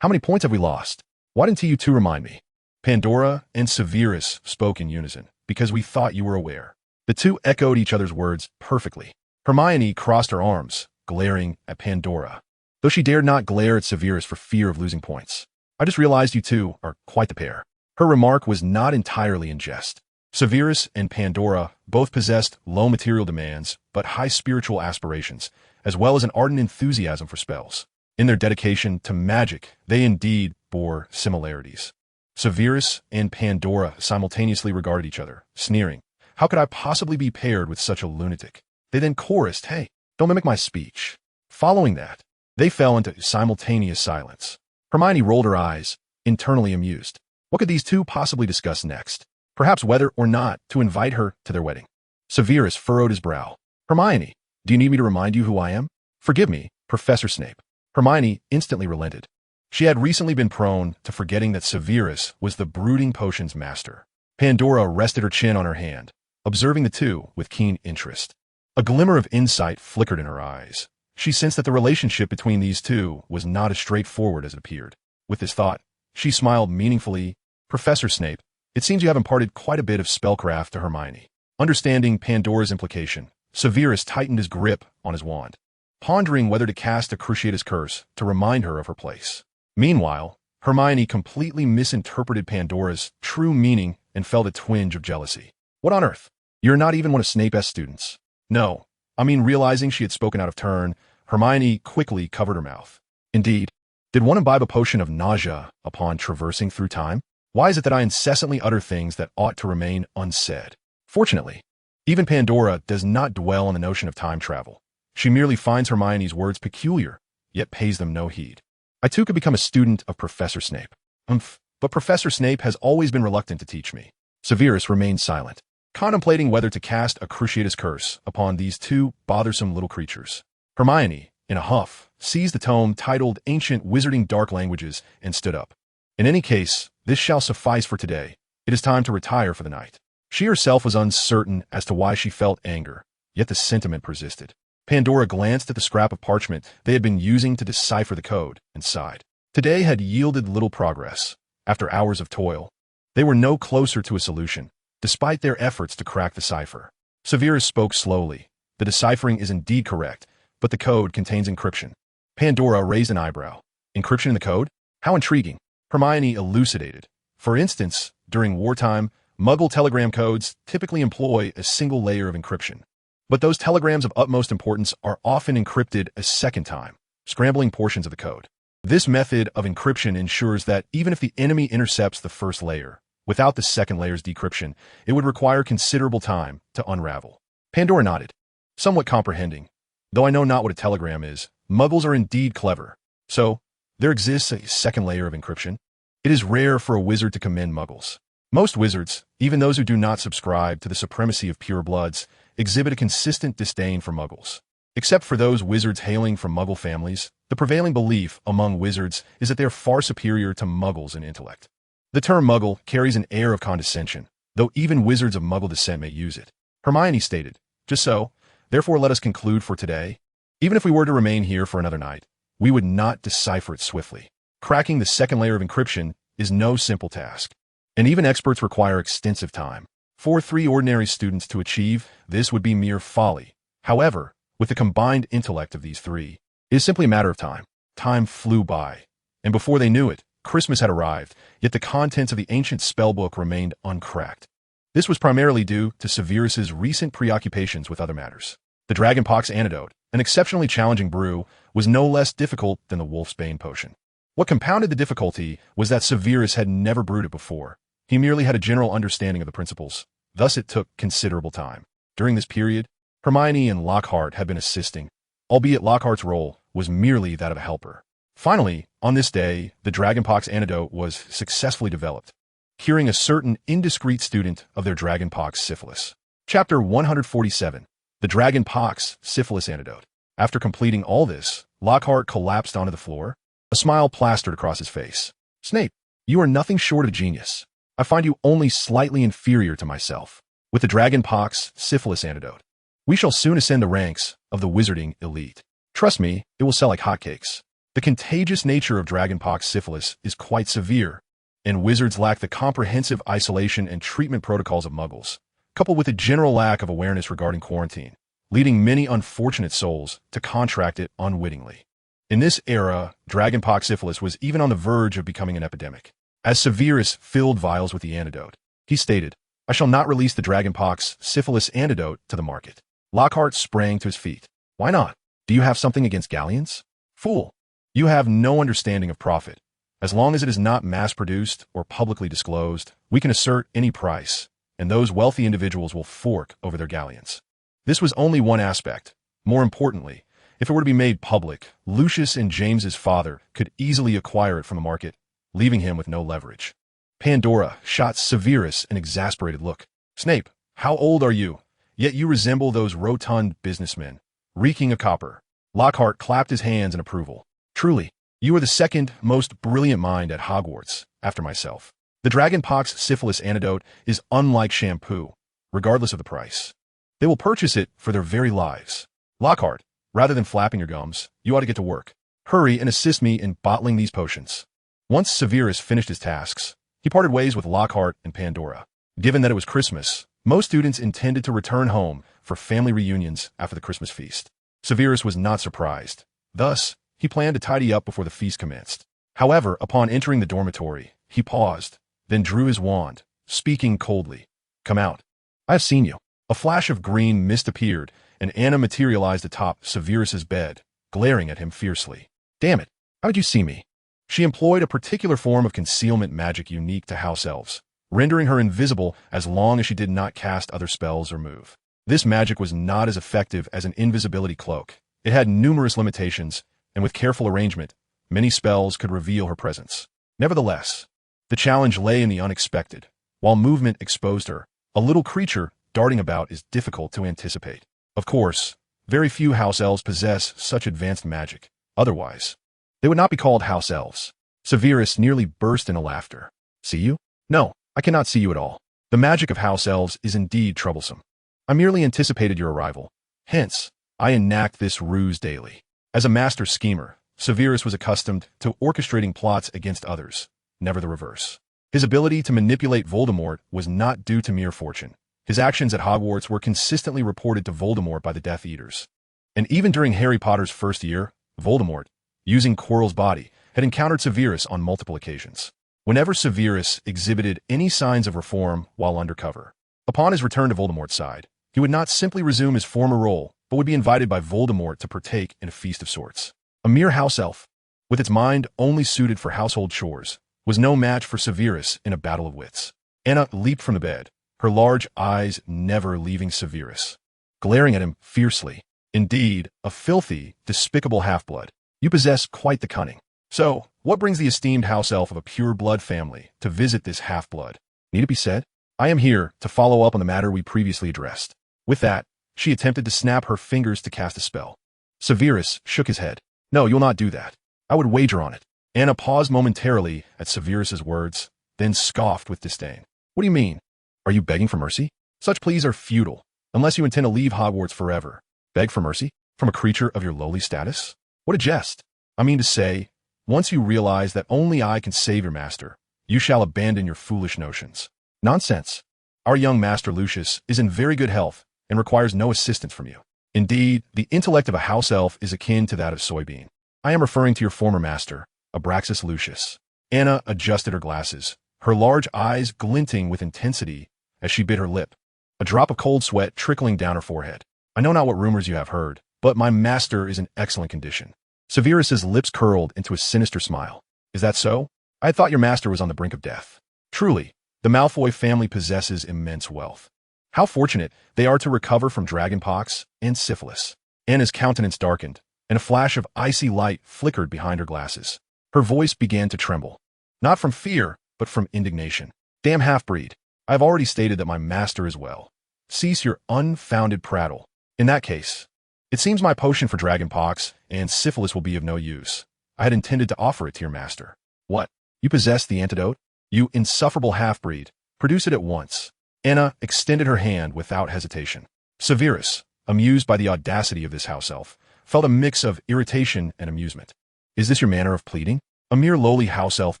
How many points have we lost? Why didn't you two remind me?" Pandora and Severus spoke in unison, "Because we thought you were aware." The two echoed each other's words perfectly. Hermione crossed her arms, glaring at Pandora, though she dared not glare at Severus for fear of losing points. "I just realized you two are quite the pair." Her remark was not entirely in jest. Severus and Pandora both possessed low material demands but high spiritual aspirations, as well as an ardent enthusiasm for spells. In their dedication to magic, they indeed bore similarities. Severus and Pandora simultaneously regarded each other, sneering, "How could I possibly be paired with such a lunatic?" They then chorused, "Hey, don't mimic my speech." Following that, they fell into simultaneous silence. Hermione rolled her eyes, internally amused. What could these two possibly discuss next? Perhaps whether or not to invite her to their wedding. Severus furrowed his brow. "Hermione, do you need me to remind you who I am?" "Forgive me, Professor Snape." Hermione instantly relented. She had recently been prone to forgetting that Severus was the brooding potions master. Pandora rested her chin on her hand, observing the two with keen interest. A glimmer of insight flickered in her eyes. She sensed that the relationship between these two was not as straightforward as it appeared. With this thought, she smiled meaningfully. "Professor Snape, it seems you have imparted quite a bit of spellcraft to Hermione." Understanding Pandora's implication, Severus tightened his grip on his wand, pondering whether to cast a Cruciatus Curse to remind her of her place. Meanwhile, Hermione completely misinterpreted Pandora's true meaning and felt a twinge of jealousy. "What on earth? You're not even one of Snape's students." "No, I mean," realizing she had spoken out of turn, Hermione quickly covered her mouth. "Indeed. Did one imbibe a potion of nausea upon traversing through time? Why is it that I incessantly utter things that ought to remain unsaid?" Fortunately, even Pandora does not dwell on the notion of time travel. She merely finds Hermione's words peculiar, yet pays them no heed. "I too could become a student of Professor Snape." But Professor Snape has always been reluctant to teach me." Severus remained silent, contemplating whether to cast a Cruciatus Curse upon these two bothersome little creatures. Hermione, in a huff, seized the tome titled Ancient Wizarding Dark Languages and stood up. "In any case, this shall suffice for today. It is time to retire for the night." She herself was uncertain as to why she felt anger, yet the sentiment persisted. Pandora glanced at the scrap of parchment they had been using to decipher the code and sighed. Today had yielded little progress. After hours of toil, they were no closer to a solution, despite their efforts to crack the cipher. Severus spoke slowly. "The deciphering is indeed correct, but the code contains encryption." Pandora raised an eyebrow. "Encryption in the code? How intriguing." Hermione elucidated. For instance, during wartime, Muggle telegram codes typically employ a single layer of encryption. But those telegrams of utmost importance are often encrypted a second time, scrambling portions of the code. This method of encryption ensures that even if the enemy intercepts the first layer, without the second layer's decryption, it would require considerable time to unravel. Pandora nodded, somewhat comprehending. Though I know not what a telegram is, Muggles are indeed clever. So, there exists a second layer of encryption. It is rare for a wizard to commend Muggles. Most wizards, even those who do not subscribe to the supremacy of purebloods, exhibit a consistent disdain for Muggles. Except for those wizards hailing from Muggle families, the prevailing belief among wizards is that they are far superior to Muggles in intellect. The term Muggle carries an air of condescension, though even wizards of Muggle descent may use it. Hermione stated, "Just so, therefore let us conclude for today. Even if we were to remain here for another night, we would not decipher it swiftly. Cracking the second layer of encryption is no simple task, and even experts require extensive time. For 3 ordinary students to achieve, this would be mere folly. However, with the combined intellect of these 3, it is simply a matter of time." Time flew by, and before they knew it, Christmas had arrived, yet the contents of the ancient spellbook remained uncracked. This was primarily due to Severus's recent preoccupations with other matters. The Dragonpox antidote, an exceptionally challenging brew, was no less difficult than the Wolfsbane potion. What compounded the difficulty was that Severus had never brewed it before. He merely had a general understanding of the principles. Thus it took considerable time. During this period, Hermione and Lockhart had been assisting, albeit Lockhart's role was merely that of a helper. Finally, on this day, the Dragonpox antidote was successfully developed, curing a certain indiscreet student of their Dragonpox syphilis. Chapter 147. The Dragonpox Syphilis Antidote. After completing all this, Lockhart collapsed onto the floor. A smile plastered across his face. "Snape, you are nothing short of genius. I find you only slightly inferior to myself. With the Dragonpox Syphilis Antidote, we shall soon ascend the ranks of the wizarding elite. Trust me, it will sell like hotcakes. The contagious nature of Dragonpox syphilis is quite severe, and wizards lack the comprehensive isolation and treatment protocols of Muggles, coupled with a general lack of awareness regarding quarantine, leading many unfortunate souls to contract it unwittingly. In this era, Dragonpox syphilis was even on the verge of becoming an epidemic. As Severus filled vials with the antidote, he stated, "I shall not release the Dragonpox syphilis antidote to the market." Lockhart sprang to his feet. "Why not? Do you have something against galleons? Fool! You have no understanding of profit. As long as it is not mass-produced or publicly disclosed, we can assert any price, and those wealthy individuals will fork over their galleons." This was only one aspect. More importantly, if it were to be made public, Lucius and James's father could easily acquire it from the market, leaving him with no leverage. Pandora shot Severus an exasperated look. "Snape, how old are you? Yet you resemble those rotund businessmen, reeking of copper." Lockhart clapped his hands in approval. "Truly, you are the second most brilliant mind at Hogwarts, after myself. The Dragonpox syphilis antidote is unlike shampoo, regardless of the price. They will purchase it for their very lives. Lockhart, rather than flapping your gums, you ought to get to work. Hurry and assist me in bottling these potions." Once Severus finished his tasks, he parted ways with Lockhart and Pandora. Given that it was Christmas, most students intended to return home for family reunions after the Christmas feast. Severus was not surprised. Thus, he planned to tidy up before the feast commenced. However, upon entering the dormitory, he paused, then drew his wand, speaking coldly. "Come out. I have seen you." A flash of green mist appeared, and Anna materialized atop Severus's bed, glaring at him fiercely. "Damn it, how did you see me?" She employed a particular form of concealment magic unique to house elves, rendering her invisible as long as she did not cast other spells or move. This magic was not as effective as an invisibility cloak. It had numerous limitations, and with careful arrangement, many spells could reveal her presence. Nevertheless, the challenge lay in the unexpected. While movement exposed her, a little creature darting about is difficult to anticipate. Of course, very few house elves possess such advanced magic. Otherwise, they would not be called house elves. Severus nearly burst into laughter. "See you? No, I cannot see you at all. The magic of house elves is indeed troublesome. I merely anticipated your arrival. Hence, I enact this ruse daily." As a master schemer, Severus was accustomed to orchestrating plots against others, never the reverse. His ability to manipulate Voldemort was not due to mere fortune. His actions at Hogwarts were consistently reported to Voldemort by the Death Eaters. And even during Harry Potter's first year, Voldemort, using Quirrell's body, had encountered Severus on multiple occasions. whenever Severus exhibited any signs of reform while undercover. Upon his return to Voldemort's side, he would not simply resume his former role, but would be invited by Voldemort to partake in a feast of sorts. A mere house elf, with its mind only suited for household chores, was no match for Severus in a battle of wits. Anna leaped from the bed, her large eyes never leaving Severus, glaring at him fiercely. Indeed, a filthy, despicable half-blood. You possess quite the cunning. So, what brings the esteemed house elf of a pure-blood family to visit this half-blood? Need it be said? I am here to follow up on the matter we previously addressed. With that, she attempted to snap her fingers to cast a spell. Severus shook his head. No, you'll not do that. I would wager on it. Anna paused momentarily at Severus's words, then scoffed with disdain. What do you mean? Are you begging for mercy? Such pleas are futile, unless you intend to leave Hogwarts forever. Beg for mercy? From a creature of your lowly status? What a jest. I mean to say, once you realize that only I can save your master, you shall abandon your foolish notions. Nonsense. Our young master Lucius is in very good health and requires no assistance from you. Indeed, the intellect of a house elf is akin to that of Soybean. I am referring to your former master, Abraxas Lucius. Anna adjusted her glasses, her large eyes glinting with intensity as she bit her lip, a drop of cold sweat trickling down her forehead. I know not what rumors you have heard, but my master is in excellent condition. Severus's lips curled into a sinister smile. Is that so? I thought your master was on the brink of death. Truly, the Malfoy family possesses immense wealth. How fortunate they are to recover from dragonpox and syphilis. Anna's countenance darkened, and a flash of icy light flickered behind her glasses. Her voice began to tremble. Not from fear, but from indignation. Damn half-breed. I have already stated that my master is well. Cease your unfounded prattle. In that case, it seems my potion for dragonpox and syphilis will be of no use. I had intended to offer it to your master. What? You possess the antidote? You insufferable half-breed. Produce it at once. Anna extended her hand without hesitation. Severus, amused by the audacity of this house elf, felt a mix of irritation and amusement. Is this your manner of pleading? A mere lowly house elf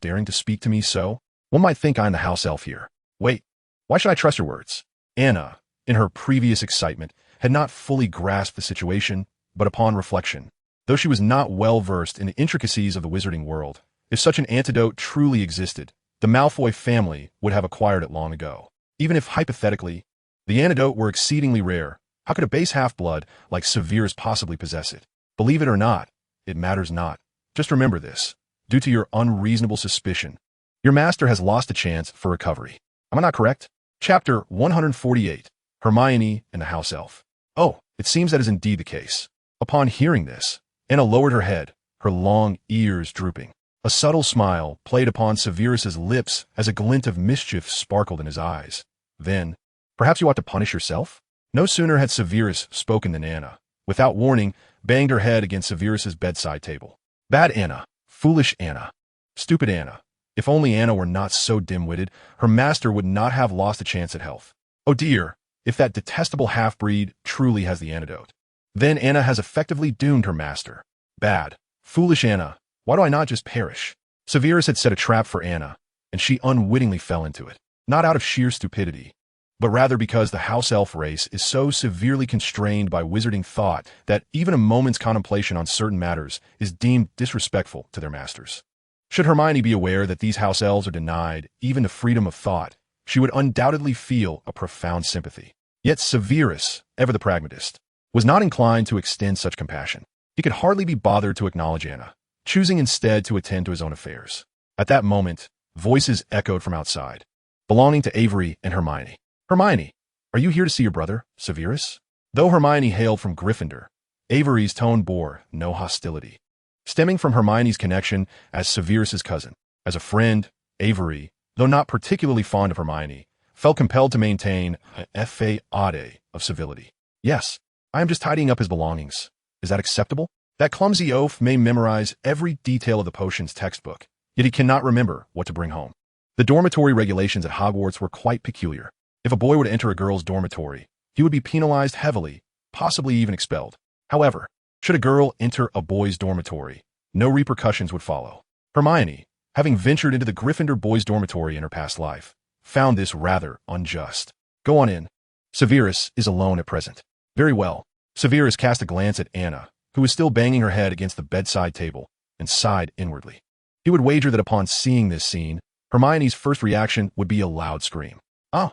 daring to speak to me so? One might think I am the house elf here. Wait, why should I trust your words? Anna, in her previous excitement, had not fully grasped the situation, but upon reflection, though she was not well versed in the intricacies of the wizarding world, if such an antidote truly existed, the Malfoy family would have acquired it long ago. Even if, hypothetically, the antidote were exceedingly rare, how could a base half-blood like Severus possibly possess it? Believe it or not, it matters not. Just remember this. Due to your unreasonable suspicion, your master has lost a chance for recovery. Am I not correct? Chapter 148, Hermione and the House Elf. Oh, it seems that is indeed the case. Upon hearing this, Anna lowered her head, her long ears drooping. A subtle smile played upon Severus's lips as a glint of mischief sparkled in his eyes. Then, perhaps you ought to punish yourself? No sooner had Severus spoken than Anna, without warning, banged her head against Severus's bedside table. Bad Anna, foolish Anna, stupid Anna. If only Anna were not so dim-witted, her master would not have lost a chance at health. Oh dear, if that detestable half-breed truly has the antidote. Then Anna has effectively doomed her master. Bad, foolish Anna, why do I not just perish? Severus had set a trap for Anna, and she unwittingly fell into it. Not out of sheer stupidity, but rather because the house elf race is so severely constrained by wizarding thought that even a moment's contemplation on certain matters is deemed disrespectful to their masters. Should Hermione be aware that these house elves are denied even the freedom of thought, she would undoubtedly feel a profound sympathy. Yet Severus, ever the pragmatist, was not inclined to extend such compassion. He could hardly be bothered to acknowledge Anna, choosing instead to attend to his own affairs. At that moment, voices echoed from outside, belonging to Avery and Hermione. Hermione, are you here to see your brother, Severus? Though Hermione hailed from Gryffindor, Avery's tone bore no hostility, stemming from Hermione's connection as Severus's cousin. As a friend, Avery, though not particularly fond of Hermione, felt compelled to maintain a fade of civility. Yes, I am just tidying up his belongings. Is that acceptable? That clumsy oaf may memorize every detail of the potions textbook, yet he cannot remember what to bring home. The dormitory regulations at Hogwarts were quite peculiar. If a boy were to enter a girl's dormitory, he would be penalized heavily, possibly even expelled. However, should a girl enter a boy's dormitory, no repercussions would follow. Hermione, having ventured into the Gryffindor boys' dormitory in her past life, found this rather unjust. Go on in. Severus is alone at present. Very well. Severus cast a glance at Anna, who was still banging her head against the bedside table, and sighed inwardly. He would wager that upon seeing this scene, Hermione's first reaction would be a loud scream. Oh!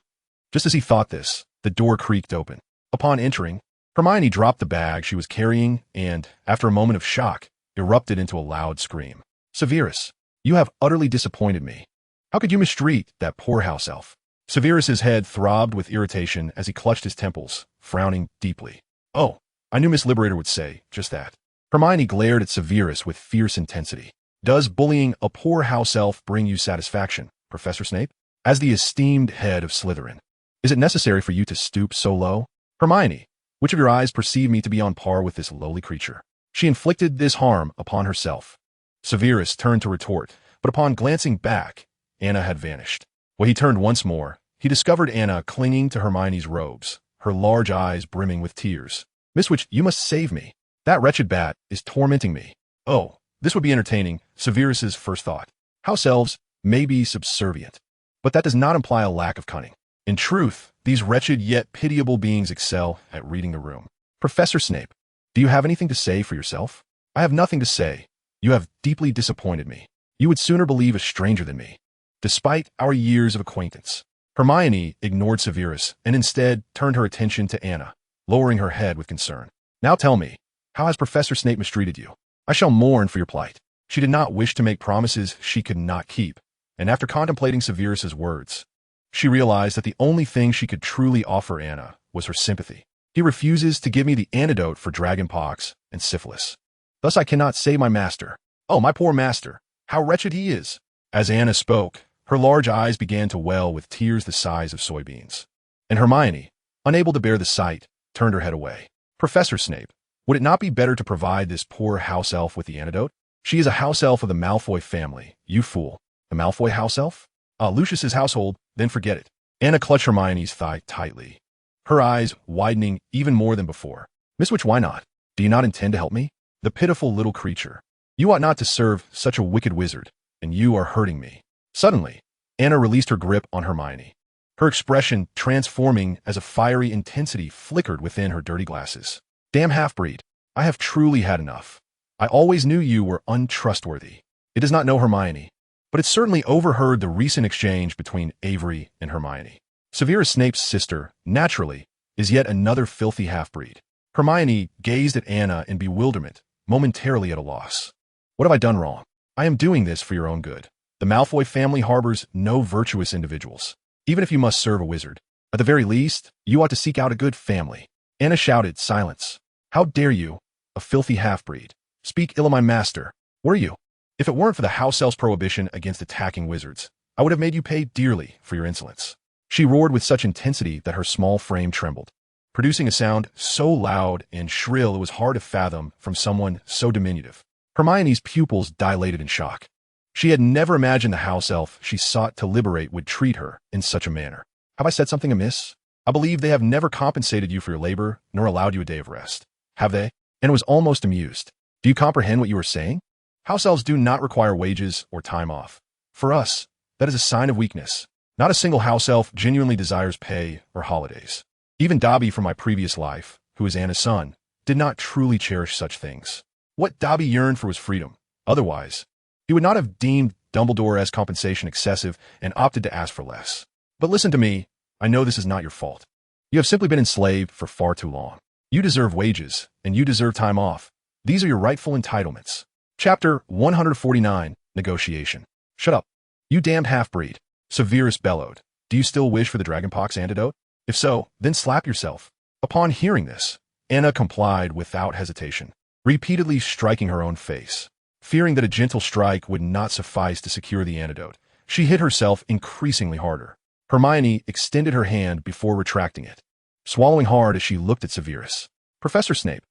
Just as he thought this, the door creaked open. Upon entering, Hermione dropped the bag she was carrying and, after a moment of shock, erupted into a loud scream. Severus, you have utterly disappointed me. How could you mistreat that poor house elf? Severus's head throbbed with irritation as he clutched his temples, frowning deeply. Oh, I knew Miss Liberator would say just that. Hermione glared at Severus with fierce intensity. Does bullying a poor house elf bring you satisfaction, Professor Snape? As the esteemed head of Slytherin, is it necessary for you to stoop so low? Hermione, which of your eyes perceive me to be on par with this lowly creature? She inflicted this harm upon herself. Severus turned to retort, but upon glancing back, Anna had vanished. When he turned once more, he discovered Anna clinging to Hermione's robes, her large eyes brimming with tears. Miss Witch, you must save me. That wretched bat is tormenting me. Oh, this would be entertaining, Severus's first thought. House elves may be subservient, but that does not imply a lack of cunning. In truth, these wretched yet pitiable beings excel at reading the room. Professor Snape, do you have anything to say for yourself? I have nothing to say. You have deeply disappointed me. You would sooner believe a stranger than me, despite our years of acquaintance. Hermione ignored Severus and instead turned her attention to Anna, lowering her head with concern. Now tell me, how has Professor Snape mistreated you? I shall mourn for your plight. She did not wish to make promises she could not keep, and after contemplating Severus's words, she realized that the only thing she could truly offer Anna was her sympathy. He refuses to give me the antidote for dragonpox and syphilis. Thus I cannot save my master. Oh, my poor master, how wretched he is. As Anna spoke, her large eyes began to well with tears the size of soybeans. And Hermione, unable to bear the sight, turned her head away. Professor Snape, would it not be better to provide this poor house elf with the antidote? She is a house elf of the Malfoy family, you fool. The Malfoy house elf? Lucius's household, then forget it. Anna clutched Hermione's thigh tightly, her eyes widening even more than before. Miss Witch, why not? Do you not intend to help me? The pitiful little creature. You ought not to serve such a wicked wizard, and you are hurting me. Suddenly, Anna released her grip on Hermione, her expression transforming as a fiery intensity flickered within her dirty glasses. Damn half-breed, I have truly had enough. I always knew you were untrustworthy. It does not know Hermione, but it certainly overheard the recent exchange between Avery and Hermione. Severus Snape's sister, naturally, is yet another filthy half-breed. Hermione gazed at Anna in bewilderment, momentarily at a loss. What have I done wrong? I am doing this for your own good. The Malfoy family harbors no virtuous individuals. Even if you must serve a wizard, at the very least, you ought to seek out a good family. Anna shouted, silence. How dare you, a filthy half-breed, speak ill of my master? Were you? If it weren't for the house elf's prohibition against attacking wizards, I would have made you pay dearly for your insolence. She roared with such intensity that her small frame trembled, producing a sound so loud and shrill it was hard to fathom from someone so diminutive. Hermione's pupils dilated in shock. She had never imagined the house elf she sought to liberate would treat her in such a manner. Have I said something amiss? I believe they have never compensated you for your labor, nor allowed you a day of rest. Have they? And was almost amused. Do you comprehend what you are saying? House elves do not require wages or time off. For us, that is a sign of weakness. Not a single house elf genuinely desires pay or holidays. Even Dobby from my previous life, who is Anna's son, did not truly cherish such things. What Dobby yearned for was freedom. Otherwise, he would not have deemed Dumbledore as compensation excessive and opted to ask for less. But listen to me, I know this is not your fault. You have simply been enslaved for far too long. You deserve wages, and you deserve time off. These are your rightful entitlements. Chapter 149, Negotiation. Shut up. You damned half-breed. Severus bellowed. Do you still wish for the dragonpox antidote? If so, then slap yourself. Upon hearing this, Anna complied without hesitation, repeatedly striking her own face. Fearing that a gentle strike would not suffice to secure the antidote, she hit herself increasingly harder. Hermione extended her hand before retracting it, swallowing hard as she looked at Severus. Professor Snape,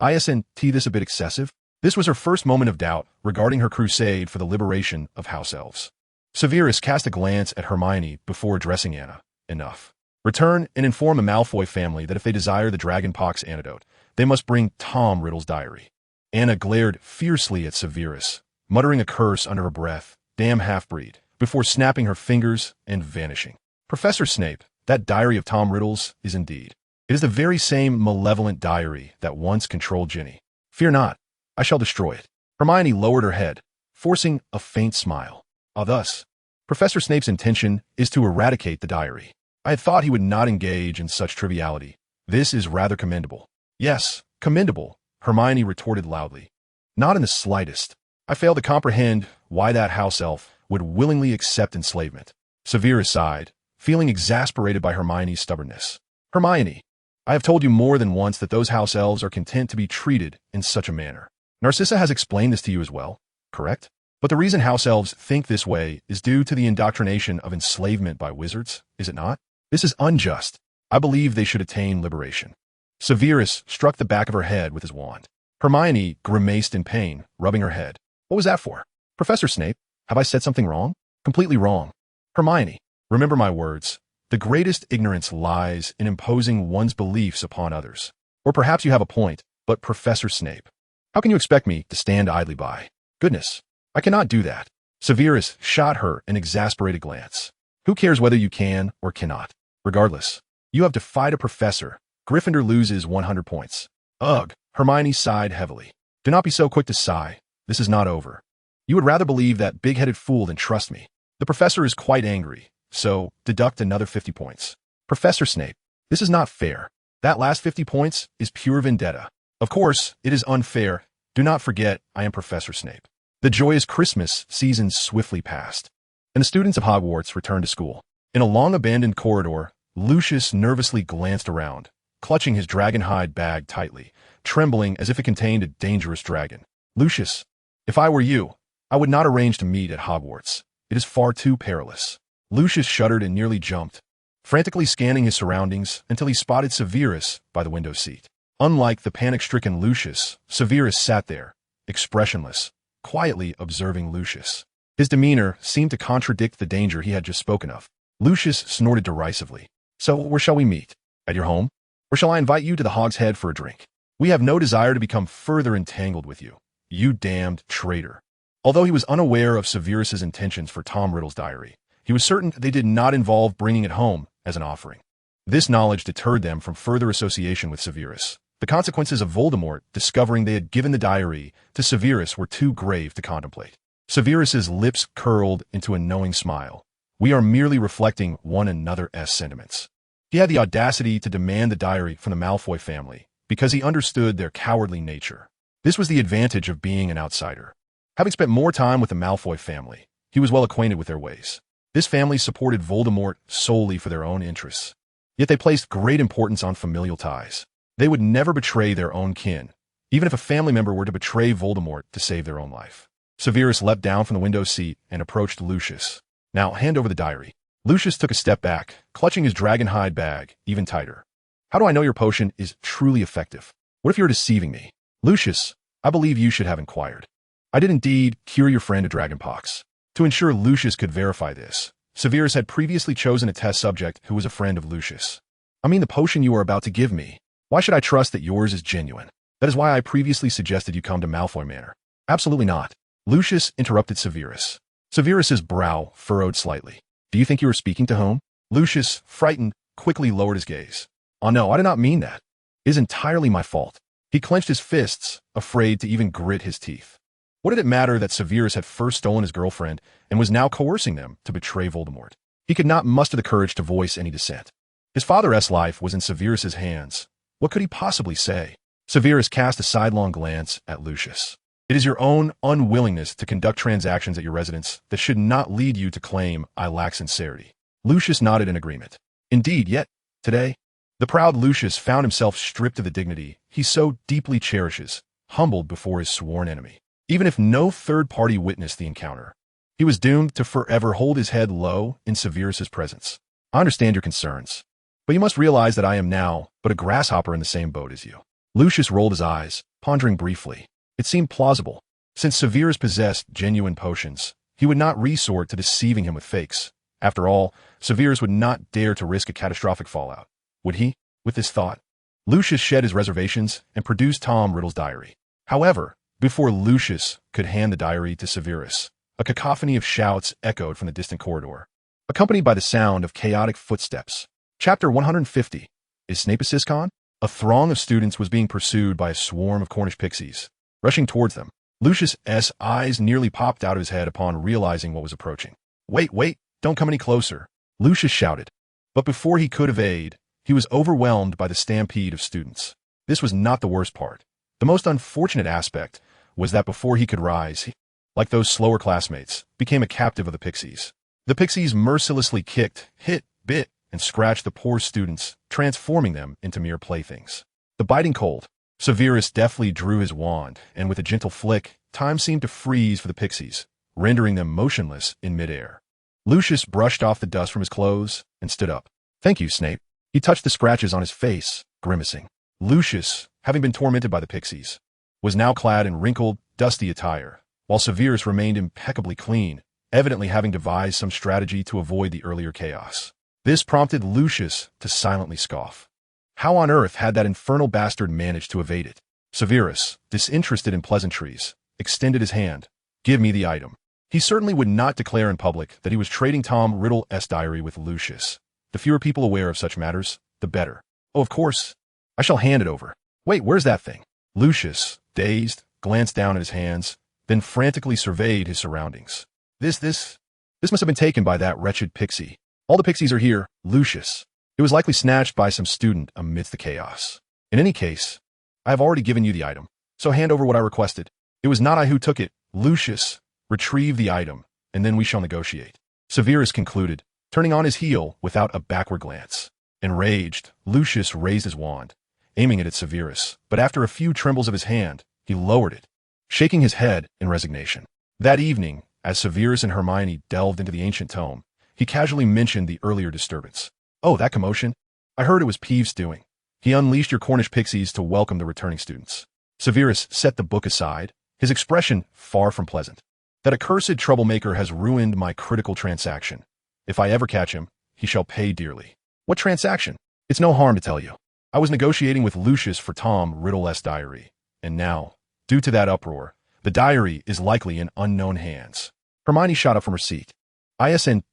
isn't this a bit excessive? This was her first moment of doubt regarding her crusade for the liberation of house elves. Severus cast a glance at Hermione before addressing Anna. Enough. Return and inform the Malfoy family that if they desire the dragonpox antidote, they must bring Tom Riddle's diary. Anna glared fiercely at Severus, muttering a curse under her breath, damn half-breed, before snapping her fingers and vanishing. Professor Snape, that diary of Tom Riddle's is indeed. It is the very same malevolent diary that once controlled Ginny. Fear not, I shall destroy it. Hermione lowered her head, forcing a faint smile. Thus, Professor Snape's intention is to eradicate the diary. I had thought he would not engage in such triviality. This is rather commendable. Yes, commendable, Hermione retorted loudly. Not in the slightest. I fail to comprehend why that house elf would willingly accept enslavement. Severus sighed, feeling exasperated by Hermione's stubbornness. Hermione, I have told you more than once that those house elves are content to be treated in such a manner. Narcissa has explained this to you as well, correct? But the reason house elves think this way is due to the indoctrination of enslavement by wizards, is it not? This is unjust. I believe they should attain liberation. Severus struck the back of her head with his wand. Hermione grimaced in pain, rubbing her head. What was that for? Professor Snape, have I said something wrong? Completely wrong. Hermione, remember my words. The greatest ignorance lies in imposing one's beliefs upon others. Or perhaps you have a point, but Professor Snape, how can you expect me to stand idly by? Goodness, I cannot do that. Severus shot her an exasperated glance. Who cares whether you can or cannot? Regardless, you have defied a professor. Gryffindor loses 100 points. Ugh, Hermione sighed heavily. Do not be so quick to sigh. This is not over. You would rather believe that big-headed fool than trust me. The professor is quite angry, so deduct another 50 points. Professor Snape, this is not fair. That last 50 points is pure vendetta. Of course, it is unfair. Do not forget, I am Professor Snape. The joyous Christmas season swiftly passed, and the students of Hogwarts returned to school. In a long-abandoned corridor, Lucius nervously glanced around, clutching his dragon-hide bag tightly, trembling as if it contained a dangerous dragon. Lucius, if I were you, I would not arrange to meet at Hogwarts. It is far too perilous. Lucius shuddered and nearly jumped, frantically scanning his surroundings until he spotted Severus by the window seat. Unlike the panic-stricken Lucius, Severus sat there, expressionless, quietly observing Lucius. His demeanor seemed to contradict the danger he had just spoken of. Lucius snorted derisively. So, where shall we meet? At your home? Or shall I invite you to the Hog's Head for a drink? We have no desire to become further entangled with you, you damned traitor. Although he was unaware of Severus's intentions for Tom Riddle's diary, he was certain they did not involve bringing it home as an offering. This knowledge deterred them from further association with Severus. The consequences of Voldemort discovering they had given the diary to Severus were too grave to contemplate. Severus's lips curled into a knowing smile. We are merely reflecting one another's sentiments. He had the audacity to demand the diary from the Malfoy family because he understood their cowardly nature. This was the advantage of being an outsider. Having spent more time with the Malfoy family, he was well acquainted with their ways. This family supported Voldemort solely for their own interests. Yet they placed great importance on familial ties. They would never betray their own kin, even if a family member were to betray Voldemort to save their own life. Severus leapt down from the window seat and approached Lucius. Now, hand over the diary. Lucius took a step back, clutching his dragon-hide bag even tighter. How do I know your potion is truly effective? What if you're deceiving me? Lucius, I believe you should have inquired. I did indeed cure your friend of dragonpox. To ensure Lucius could verify this, Severus had previously chosen a test subject who was a friend of Lucius. I mean the potion you are about to give me. Why should I trust that yours is genuine? That is why I previously suggested you come to Malfoy Manor. Absolutely not. Lucius interrupted Severus. Severus's brow furrowed slightly. Do you think you are speaking to whom? Lucius, frightened, quickly lowered his gaze. Oh no, I did not mean that. It is entirely my fault. He clenched his fists, afraid to even grit his teeth. What did it matter that Severus had first stolen his girlfriend and was now coercing them to betray Voldemort? He could not muster the courage to voice any dissent. His father's life was in Severus's hands. What could he possibly say? Severus cast a sidelong glance at Lucius. It is your own unwillingness to conduct transactions at your residence that should not lead you to claim I lack sincerity. Lucius nodded in agreement. Indeed, yet, today, the proud Lucius found himself stripped of the dignity he so deeply cherishes, humbled before his sworn enemy. Even if no third-party witnessed the encounter, he was doomed to forever hold his head low in Severus's presence. I understand your concerns, but you must realize that I am now but a grasshopper in the same boat as you. Lucius rolled his eyes, pondering briefly. It seemed plausible. Since Severus possessed genuine potions, he would not resort to deceiving him with fakes. After all, Severus would not dare to risk a catastrophic fallout. Would he? With this thought, Lucius shed his reservations and produced Tom Riddle's diary. However, before Lucius could hand the diary to Severus, a cacophony of shouts echoed from the distant corridor, accompanied by the sound of chaotic footsteps. Chapter 150. Is Snape a Siscon? A throng of students was being pursued by a swarm of Cornish pixies. Rushing towards them, Lucius's eyes nearly popped out of his head upon realizing what was approaching. Wait, don't come any closer, Lucius shouted. But before he could evade, he was overwhelmed by the stampede of students. This was not the worst part. The most unfortunate aspect was that before he could rise, he, like those slower classmates, became a captive of the pixies. The pixies mercilessly kicked, hit, bit, and scratched the poor students, transforming them into mere playthings. The biting cold. Severus deftly drew his wand, and with a gentle flick, time seemed to freeze for the pixies, rendering them motionless in midair. Lucius brushed off the dust from his clothes and stood up. Thank you, Snape. He touched the scratches on his face, grimacing. Lucius, having been tormented by the pixies, was now clad in wrinkled, dusty attire, while Severus remained impeccably clean, evidently having devised some strategy to avoid the earlier chaos. This prompted Lucius to silently scoff. How on earth had that infernal bastard managed to evade it? Severus, disinterested in pleasantries, extended his hand. Give me the item. He certainly would not declare in public that he was trading Tom Riddle's diary with Lucius. The fewer people aware of such matters, the better. Oh, of course. I shall hand it over. Wait, where's that thing? Lucius, dazed, glanced down at his hands, then frantically surveyed his surroundings. This must have been taken by that wretched pixie. All the pixies are here, Lucius. It was likely snatched by some student amidst the chaos. In any case, I have already given you the item, so hand over what I requested. It was not I who took it, Lucius. Retrieve the item, and then we shall negotiate. Severus concluded, turning on his heel without a backward glance. Enraged, Lucius raised his wand, aiming it at Severus, but after a few trembles of his hand, he lowered it, shaking his head in resignation. That evening, as Severus and Hermione delved into the ancient tome, he casually mentioned the earlier disturbance. Oh, that commotion? I heard it was Peeves' doing. He unleashed your Cornish pixies to welcome the returning students. Severus set the book aside, his expression far from pleasant. That accursed troublemaker has ruined my critical transaction. If I ever catch him, he shall pay dearly. What transaction? It's no harm to tell you. I was negotiating with Lucius for Tom Riddle's diary, and now, due to that uproar, the diary is likely in unknown hands. Hermione shot up from her seat. Isn't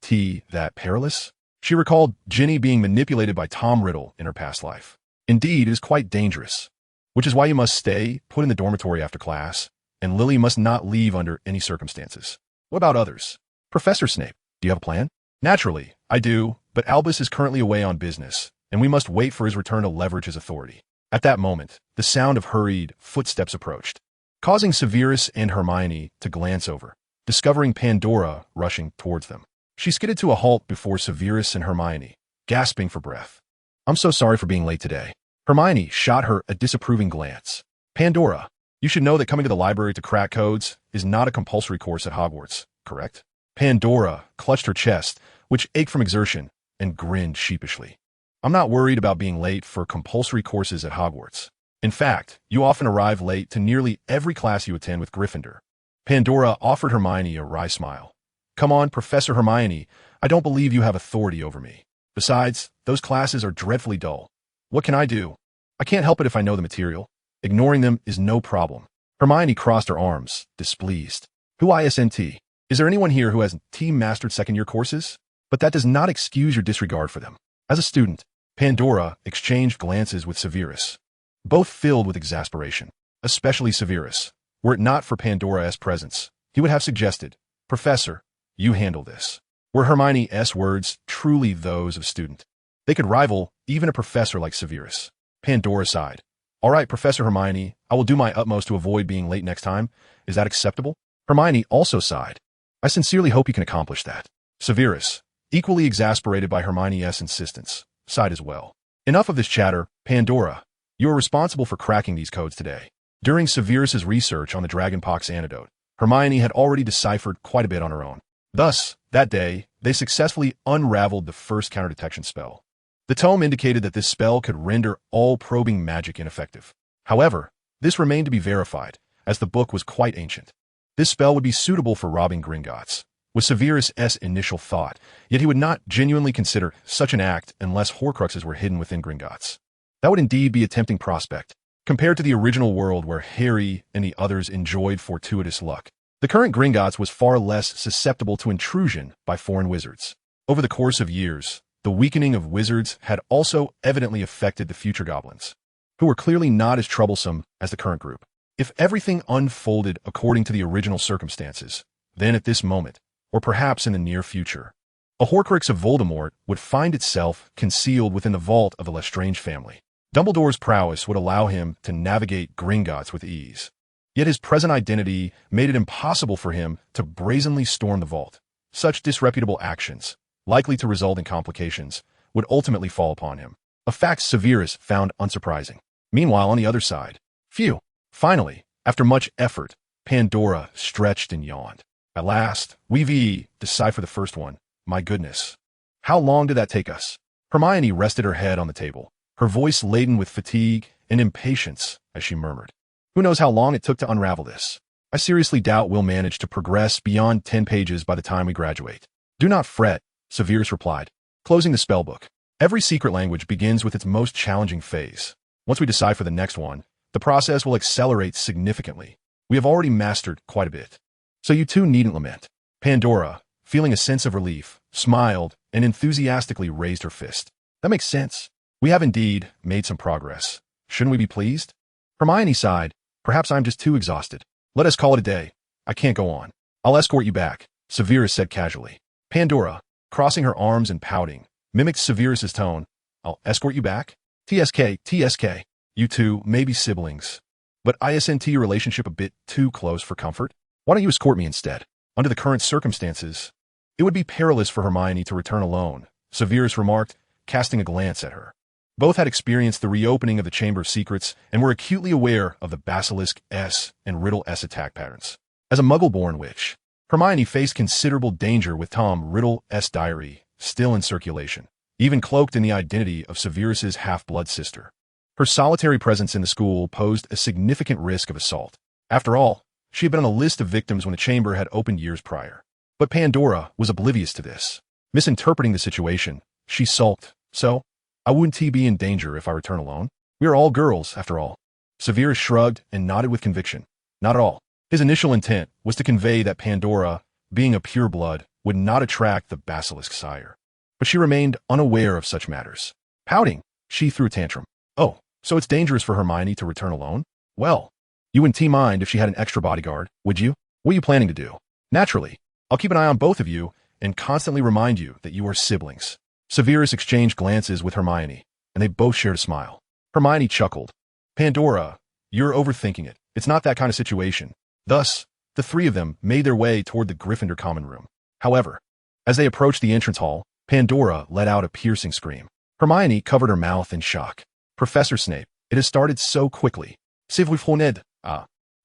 that perilous? She recalled Ginny being manipulated by Tom Riddle in her past life. Indeed, it is quite dangerous, which is why you must stay put in the dormitory after class, and Lily must not leave under any circumstances. What about others? Professor Snape, do you have a plan? Naturally, I do, but Albus is currently away on business, and we must wait for his return to leverage his authority. At that moment, the sound of hurried footsteps approached, causing Severus and Hermione to glance over, discovering Pandora rushing towards them. She skidded to a halt before Severus and Hermione, gasping for breath. I'm so sorry for being late today. Hermione shot her a disapproving glance. Pandora, you should know that coming to the library to crack codes is not a compulsory course at Hogwarts, correct? Pandora clutched her chest, which ached from exertion, and grinned sheepishly. I'm not worried about being late for compulsory courses at Hogwarts. In fact, you often arrive late to nearly every class you attend with Gryffindor. Pandora offered Hermione a wry smile. Come on, Professor Hermione, I don't believe you have authority over me. Besides, those classes are dreadfully dull. What can I do? I can't help it if I know the material. Ignoring them is no problem. Hermione crossed her arms, displeased. Who isn't? Is there anyone here who has team-mastered second-year courses? But that does not excuse your disregard for them. As a student, Pandora exchanged glances with Severus, both filled with exasperation, especially Severus. Were it not for Pandora's presence, he would have suggested, Professor, you handle this. Were Hermione's words truly those of student? They could rival even a professor like Severus. Pandora sighed. All right, Professor Hermione, I will do my utmost to avoid being late next time. Is that acceptable? Hermione also sighed. I sincerely hope you can accomplish that. Severus, equally exasperated by Hermione's insistence, sighed as well. Enough of this chatter, Pandora. You are responsible for cracking these codes today. During Severus's research on the Dragonpox antidote, Hermione had already deciphered quite a bit on her own. Thus, that day, they successfully unraveled the first counterdetection spell. The tome indicated that this spell could render all probing magic ineffective. However, this remained to be verified, as the book was quite ancient. This spell would be suitable for robbing Gringotts, was Severus's initial thought, yet he would not genuinely consider such an act unless Horcruxes were hidden within Gringotts. That would indeed be a tempting prospect, compared to the original world where Harry and the others enjoyed fortuitous luck. The current Gringotts was far less susceptible to intrusion by foreign wizards. Over the course of years, the weakening of wizards had also evidently affected the future goblins, who were clearly not as troublesome as the current group. If everything unfolded according to the original circumstances, then at this moment, or perhaps in the near future. A Horcrux of Voldemort would find itself concealed within the vault of the Lestrange family. Dumbledore's prowess would allow him to navigate Gringotts with ease. Yet his present identity made it impossible for him to brazenly storm the vault. Such disreputable actions, likely to result in complications, would ultimately fall upon him. A fact Severus found unsurprising. Meanwhile, on the other side, phew! Finally, after much effort, Pandora stretched and yawned. At last, we decipher the first one. My goodness. How long did that take us? Hermione rested her head on the table, her voice laden with fatigue and impatience as she murmured. Who knows how long it took to unravel this? I seriously doubt we'll manage to progress beyond 10 pages by the time we graduate. Do not fret, Severus replied, closing the spellbook. Every secret language begins with its most challenging phase. Once we decipher the next one, the process will accelerate significantly. We have already mastered quite a bit. So you two needn't lament. Pandora, feeling a sense of relief, smiled and enthusiastically raised her fist. That makes sense. We have indeed made some progress. Shouldn't we be pleased? Hermione sighed. Perhaps I'm just too exhausted. Let us call it a day. I can't go on. I'll escort you back, Severus said casually. Pandora, crossing her arms and pouting, mimicked Severus's tone. I'll escort you back? TSK. You two may be siblings, but isn't your relationship a bit too close for comfort? Why don't you escort me instead? Under the current circumstances, it would be perilous for Hermione to return alone, Severus remarked, casting a glance at her. Both had experienced the reopening of the Chamber of Secrets and were acutely aware of the Basilisk S and Riddle S attack patterns. As a Muggle-born witch, Hermione faced considerable danger with Tom Riddle S diary still in circulation, even cloaked in the identity of Severus's half-blood sister. Her solitary presence in the school posed a significant risk of assault. After all, she had been on a list of victims when the chamber had opened years prior. But Pandora was oblivious to this. Misinterpreting the situation, she sulked. So, I wouldn't be in danger if I return alone? We are all girls, after all. Severus shrugged and nodded with conviction. Not at all. His initial intent was to convey that Pandora, being a pureblood, would not attract the Basilisk sire. But she remained unaware of such matters. Pouting, she threw a tantrum. Oh, so it's dangerous for Hermione to return alone? Well, you wouldn't mind if she had an extra bodyguard, would you? What are you planning to do? Naturally, I'll keep an eye on both of you and constantly remind you that you are siblings. Severus exchanged glances with Hermione, and they both shared a smile. Hermione chuckled. Pandora, you're overthinking it. It's not that kind of situation. Thus, the three of them made their way toward the Gryffindor common room. However, as they approached the entrance hall, Pandora let out a piercing scream. Hermione covered her mouth in shock. Professor Snape, it has started so quickly. C'est vous fourned.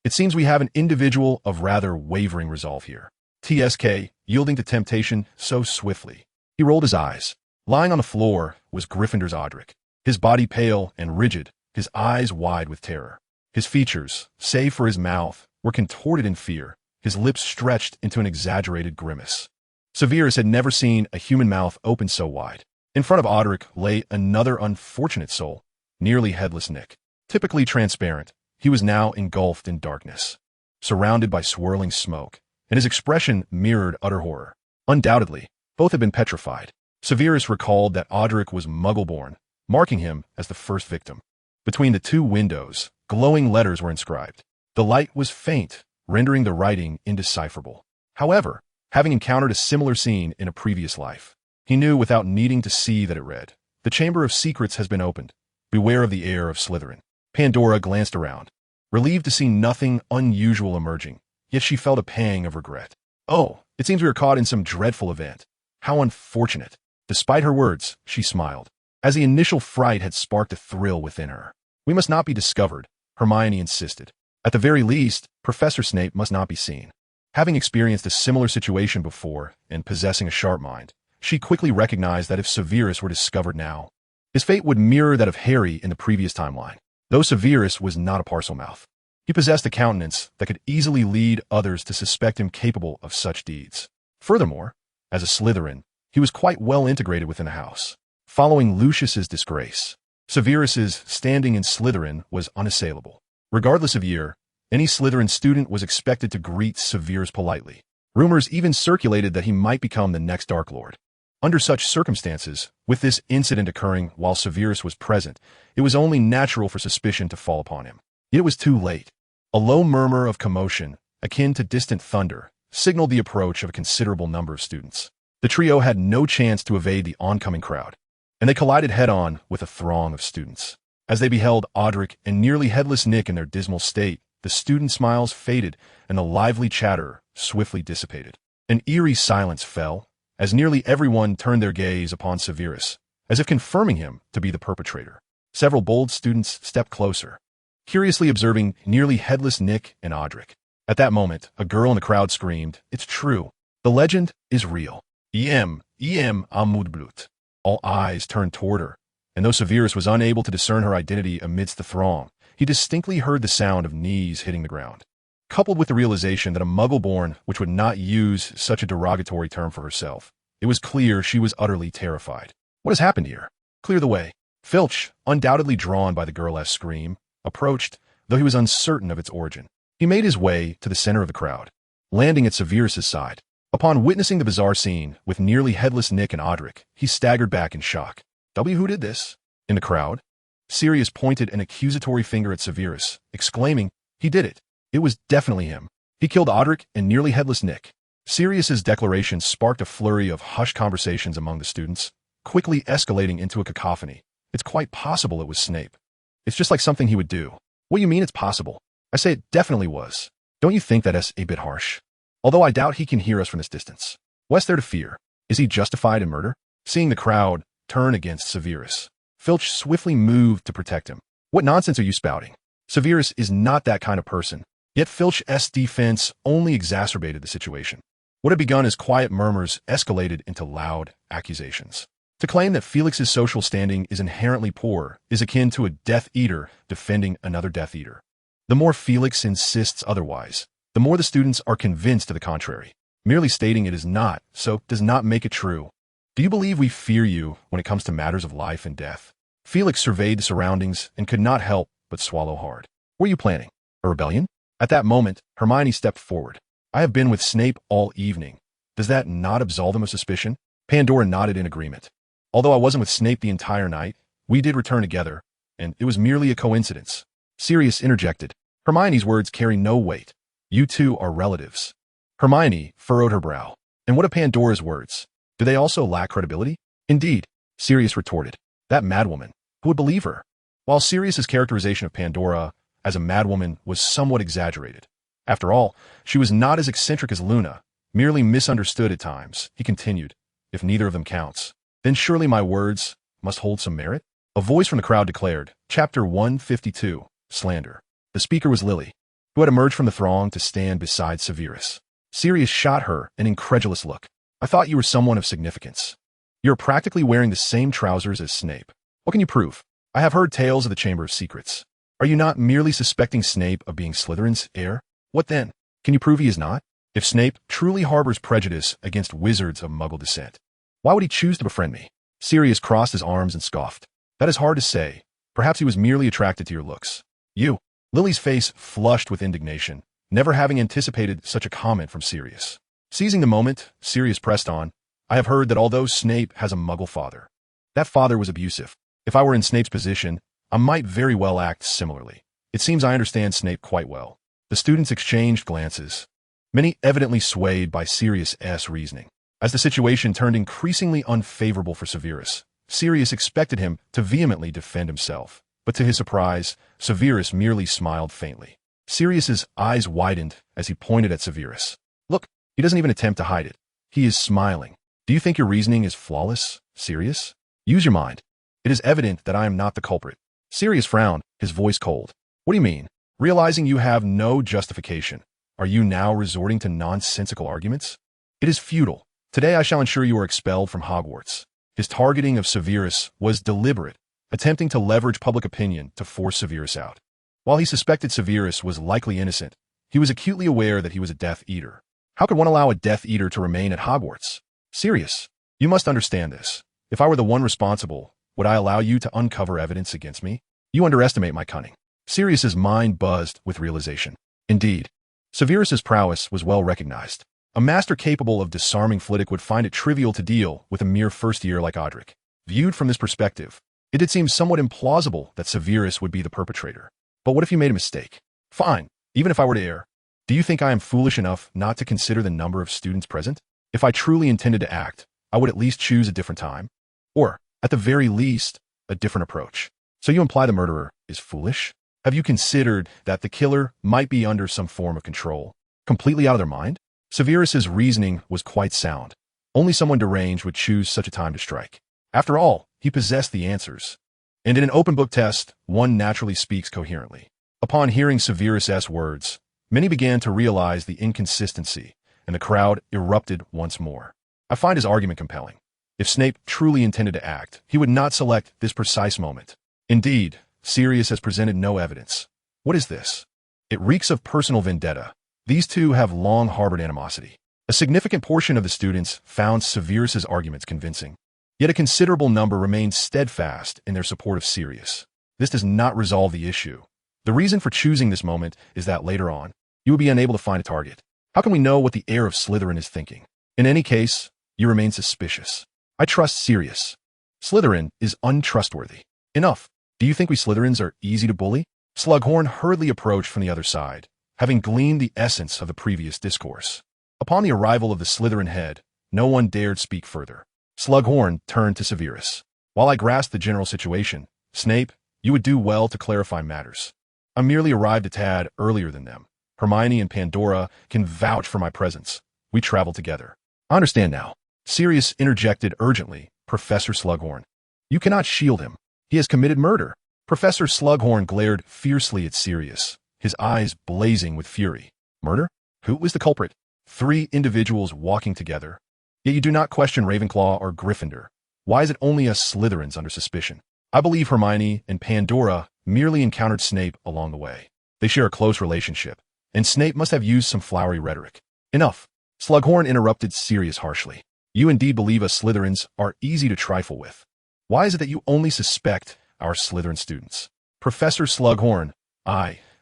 It seems we have an individual of rather wavering resolve here. TSK, yielding to temptation so swiftly. He rolled his eyes. Lying on the floor was Gryffindor's Odric, his body pale and rigid, his eyes wide with terror. His features, save for his mouth, were contorted in fear, his lips stretched into an exaggerated grimace. Severus had never seen a human mouth open so wide. In front of Odric lay another unfortunate soul, nearly headless Nick. Typically transparent, he was now engulfed in darkness, surrounded by swirling smoke, and his expression mirrored utter horror. Undoubtedly, both had been petrified. Severus recalled that Odric was Muggle-born, marking him as the first victim. Between the two windows, glowing letters were inscribed. The light was faint, rendering the writing indecipherable. However, having encountered a similar scene in a previous life, he knew without needing to see that it read, "The Chamber of Secrets has been opened. Beware of the heir of Slytherin." Pandora glanced around, relieved to see nothing unusual emerging, yet she felt a pang of regret. Oh, it seems we were caught in some dreadful event. How unfortunate. Despite her words, she smiled, as the initial fright had sparked a thrill within her. We must not be discovered, Hermione insisted. At the very least, Professor Snape must not be seen. Having experienced a similar situation before and possessing a sharp mind, she quickly recognized that if Severus were discovered now, his fate would mirror that of Harry in the previous timeline. Though Severus was not a Parselmouth, he possessed a countenance that could easily lead others to suspect him capable of such deeds. Furthermore, as a Slytherin, he was quite well integrated within the house. Following Lucius's disgrace, Severus's standing in Slytherin was unassailable. Regardless of year, any Slytherin student was expected to greet Severus politely. Rumors even circulated that he might become the next Dark Lord. Under such circumstances, with this incident occurring while Severus was present, it was only natural for suspicion to fall upon him. Yet it was too late. A low murmur of commotion, akin to distant thunder, signaled the approach of a considerable number of students. The trio had no chance to evade the oncoming crowd, and they collided head-on with a throng of students. As they beheld Audric and nearly headless Nick in their dismal state, the student smiles faded and the lively chatter swiftly dissipated. An eerie silence fell, as nearly everyone turned their gaze upon Severus, as if confirming him to be the perpetrator. Several bold students stepped closer, curiously observing nearly headless Nick and Audric. At that moment, a girl in the crowd screamed, "It's true. The legend is real. Em Amudblut." All eyes turned toward her, and though Severus was unable to discern her identity amidst the throng, he distinctly heard the sound of knees hitting the ground. Coupled with the realization that a muggle-born which would not use such a derogatory term for herself, it was clear she was utterly terrified. What has happened here? Clear the way. Filch, undoubtedly drawn by the girl's scream, approached, though he was uncertain of its origin. He made his way to the center of the crowd, landing at Severus's side. Upon witnessing the bizarre scene with nearly headless Nick and Audric, he staggered back in shock. Who did this? In the crowd, Sirius pointed an accusatory finger at Severus, exclaiming, "He did it. It was definitely him. He killed Audric and nearly headless Nick." Sirius's declaration sparked a flurry of hushed conversations among the students, quickly escalating into a cacophony. "It's quite possible it was Snape. It's just like something he would do." "What do you mean it's possible?" "I say it definitely was. Don't you think that's a bit harsh? Although I doubt he can hear us from this distance. What's there to fear? Is he justified in murder?" Seeing the crowd turn against Severus, Filch swiftly moved to protect him. "What nonsense are you spouting? Severus is not that kind of person." Yet Filch's defense only exacerbated the situation. What had begun as quiet murmurs escalated into loud accusations. To claim that Felix's social standing is inherently poor is akin to a Death Eater defending another Death Eater. The more Felix insists otherwise, the more the students are convinced to the contrary. Merely stating it is not so does not make it true. "Do you believe we fear you when it comes to matters of life and death?" Felix surveyed the surroundings and could not help but swallow hard. "What are you planning? A rebellion?" At that moment, Hermione stepped forward. "I have been with Snape all evening. Does that not absolve him of suspicion?" Pandora nodded in agreement. "Although I wasn't with Snape the entire night, we did return together, and it was merely a coincidence." Sirius interjected. "Hermione's words carry no weight. You two are relatives." Hermione furrowed her brow. "And what of Pandora's words? Do they also lack credibility?" "Indeed," Sirius retorted. "That madwoman. Who would believe her?" While Sirius's characterization of Pandora as a madwoman was somewhat exaggerated, after all, she was not as eccentric as Luna, merely misunderstood at times. He continued, "If neither of them counts, then surely my words must hold some merit?" A voice from the crowd declared, Chapter 152, Slander. The speaker was Lily, who had emerged from the throng to stand beside Severus. Sirius shot her an incredulous look. "I thought you were someone of significance. You're practically wearing the same trousers as Snape. What can you prove?" "I have heard tales of the Chamber of Secrets. Are you not merely suspecting Snape of being Slytherin's heir?" "What then? Can you prove he is not?" "If Snape truly harbors prejudice against wizards of Muggle descent, why would he choose to befriend me?" Sirius crossed his arms and scoffed. "That is hard to say. Perhaps he was merely attracted to your looks." "You?" Lily's face flushed with indignation, never having anticipated such a comment from Sirius. Seizing the moment, Sirius pressed on, "I have heard that although Snape has a Muggle father, that father was abusive. If I were in Snape's position, I might very well act similarly. It seems I understand Snape quite well." The students exchanged glances, many evidently swayed by Sirius's reasoning. As the situation turned increasingly unfavorable for Severus, Sirius expected him to vehemently defend himself, but to his surprise, Severus merely smiled faintly. Sirius's eyes widened as he pointed at Severus. "Look, he doesn't even attempt to hide it. He is smiling. Do you think your reasoning is flawless, Sirius? Use your mind. It is evident that I am not the culprit." Sirius frowned, his voice cold. "What do you mean? Realizing you have no justification, are you now resorting to nonsensical arguments? It is futile. Today I shall ensure you are expelled from Hogwarts." His targeting of Severus was deliberate, attempting to leverage public opinion to force Severus out. While he suspected Severus was likely innocent, he was acutely aware that he was a Death Eater. How could one allow a Death Eater to remain at Hogwarts? "Sirius, you must understand this. If I were the one responsible, would I allow you to uncover evidence against me? You underestimate my cunning." Sirius's mind buzzed with realization. Indeed, Severus's prowess was well recognized. A master capable of disarming Flitwick would find it trivial to deal with a mere first year like Audric. Viewed from this perspective, it did seem somewhat implausible that Severus would be the perpetrator. But what if you made a mistake? Fine, even if I were to err. Do you think I am foolish enough not to consider the number of students present? If I truly intended to act, I would at least choose a different time. Or, at the very least, a different approach. So you imply the murderer is foolish? Have you considered that the killer might be under some form of control? Completely out of their mind? Severus's reasoning was quite sound. Only someone deranged would choose such a time to strike. After all, he possessed the answers. And in an open book test, one naturally speaks coherently. Upon hearing Severus's words, many began to realize the inconsistency, and the crowd erupted once more. I find his argument compelling. If Snape truly intended to act, he would not select this precise moment. Indeed, Sirius has presented no evidence. What is this? It reeks of personal vendetta. These two have long harbored animosity. A significant portion of the students found Severus's arguments convincing. Yet a considerable number remained steadfast in their support of Sirius. This does not resolve the issue. The reason for choosing this moment is that later on, you will be unable to find a target. How can we know what the heir of Slytherin is thinking? In any case, you remain suspicious. I trust Sirius. Slytherin is untrustworthy. Enough. Do you think we Slytherins are easy to bully? Slughorn hurriedly approached from the other side, having gleaned the essence of the previous discourse. Upon the arrival of the Slytherin head, no one dared speak further. Slughorn turned to Severus. While I grasp the general situation, Snape, you would do well to clarify matters. I merely arrived a tad earlier than them. Hermione and Pandora can vouch for my presence. We traveled together. I understand now. Sirius interjected urgently. Professor Slughorn. You cannot shield him. He has committed murder. Professor Slughorn glared fiercely at Sirius, his eyes blazing with fury. Murder? Who was the culprit? 3 individuals walking together. Yet you do not question Ravenclaw or Gryffindor. Why is it only us Slytherins under suspicion? I believe Hermione and Pandora merely encountered Snape along the way. They share a close relationship, and Snape must have used some flowery rhetoric. Enough. Slughorn interrupted Sirius harshly. You indeed believe us Slytherins are easy to trifle with. Why is it that you only suspect our Slytherin students? Professor Slughorn.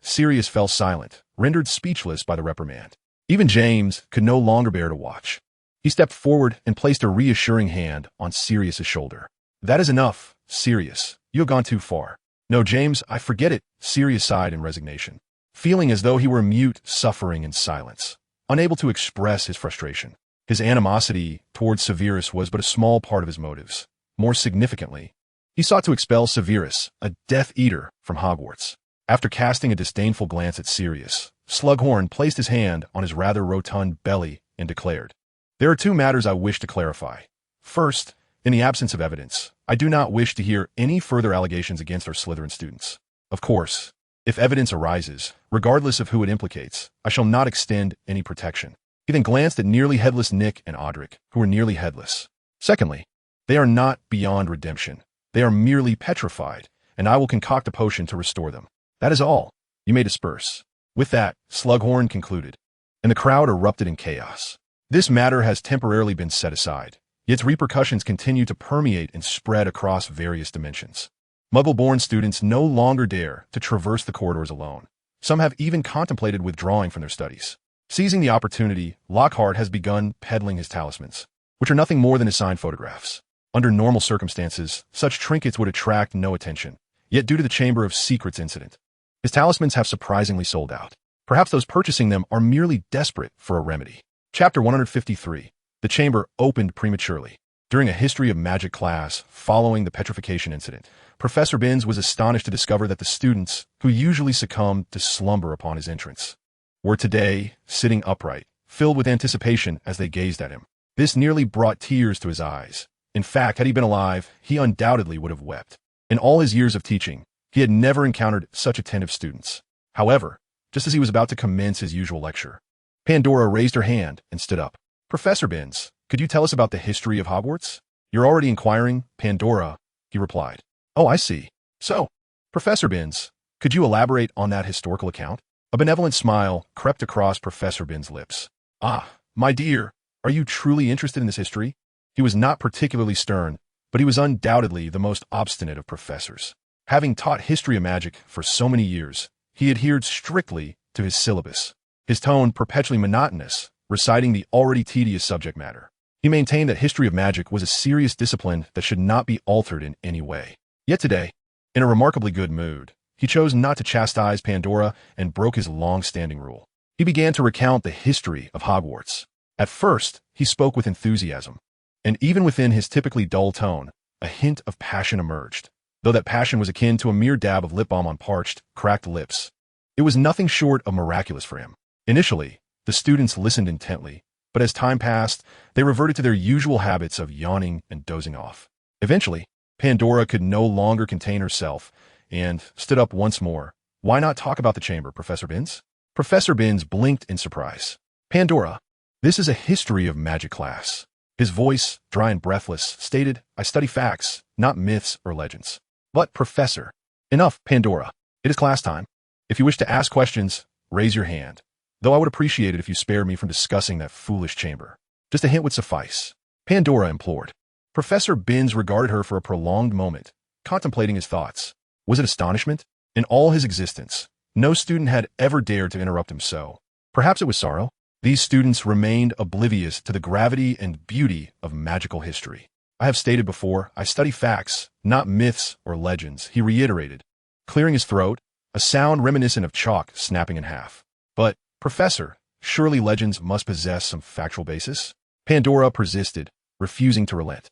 Sirius fell silent, rendered speechless by the reprimand. Even James could no longer bear to watch. He stepped forward and placed a reassuring hand on Sirius's shoulder. That is enough, Sirius. You have gone too far. No, James, I forget it, Sirius sighed in resignation, feeling as though he were mute, suffering in silence, unable to express his frustration. His animosity towards Severus was but a small part of his motives. More significantly, he sought to expel Severus, a Death Eater, from Hogwarts. After casting a disdainful glance at Sirius, Slughorn placed his hand on his rather rotund belly and declared, There are 2 matters I wish to clarify. First, in the absence of evidence, I do not wish to hear any further allegations against our Slytherin students. Of course, if evidence arises, regardless of who it implicates, I shall not extend any protection. He then glanced at nearly headless Nick and Audric, who were nearly headless. Secondly, they are not beyond redemption. They are merely petrified, and I will concoct a potion to restore them. That is all. You may disperse. With that, Slughorn concluded, and the crowd erupted in chaos. This matter has temporarily been set aside, yet its repercussions continue to permeate and spread across various dimensions. Muggle-born students no longer dare to traverse the corridors alone. Some have even contemplated withdrawing from their studies. Seizing the opportunity, Lockhart has begun peddling his talismans, which are nothing more than his signed photographs. Under normal circumstances, such trinkets would attract no attention, yet due to the Chamber of Secrets incident, his talismans have surprisingly sold out. Perhaps those purchasing them are merely desperate for a remedy. Chapter 153. The Chamber opened prematurely. During a history of magic class following the petrification incident, Professor Binns was astonished to discover that the students, who usually succumbed to slumber upon his entrance, were today sitting upright, filled with anticipation as they gazed at him. This nearly brought tears to his eyes. In fact, had he been alive, he undoubtedly would have wept. In all his years of teaching, he had never encountered such attentive students. However, just as he was about to commence his usual lecture, Pandora raised her hand and stood up. Professor Binns, could you tell us about the history of Hogwarts? You're already inquiring, Pandora, he replied. Oh, I see. So, Professor Binns, could you elaborate on that historical account? A benevolent smile crept across Professor Binns' lips. My dear, are you truly interested in this history? He was not particularly stern, but he was undoubtedly the most obstinate of professors. Having taught history of magic for so many years, he adhered strictly to his syllabus, his tone perpetually monotonous, reciting the already tedious subject matter. He maintained that history of magic was a serious discipline that should not be altered in any way. Yet today, in a remarkably good mood, he chose not to chastise Pandora and broke his long-standing rule. He began to recount the history of Hogwarts. At first, he spoke with enthusiasm, and even within his typically dull tone, a hint of passion emerged, though that passion was akin to a mere dab of lip balm on parched, cracked lips. It was nothing short of miraculous for him. Initially, the students listened intently, but as time passed, they reverted to their usual habits of yawning and dozing off. Eventually, Pandora could no longer contain herself and stood up once more. "Why not talk about the chamber, Professor Binns?" Professor Binns blinked in surprise. "Pandora, this is a history of magic class." His voice, dry and breathless, stated, "I study facts, not myths or legends." "But, Professor—" "Enough, Pandora. It is class time. If you wish to ask questions, raise your hand, though I would appreciate it if you spared me from discussing that foolish chamber. Just a hint would suffice," Pandora implored. Professor Binns regarded her for a prolonged moment, contemplating his thoughts. Was it astonishment? In all his existence, no student had ever dared to interrupt him so. Perhaps it was sorrow. These students remained oblivious to the gravity and beauty of magical history. "I have stated before, I study facts, not myths or legends," he reiterated, clearing his throat, a sound reminiscent of chalk snapping in half. "But, Professor, surely legends must possess some factual basis?" Pandora persisted, refusing to relent.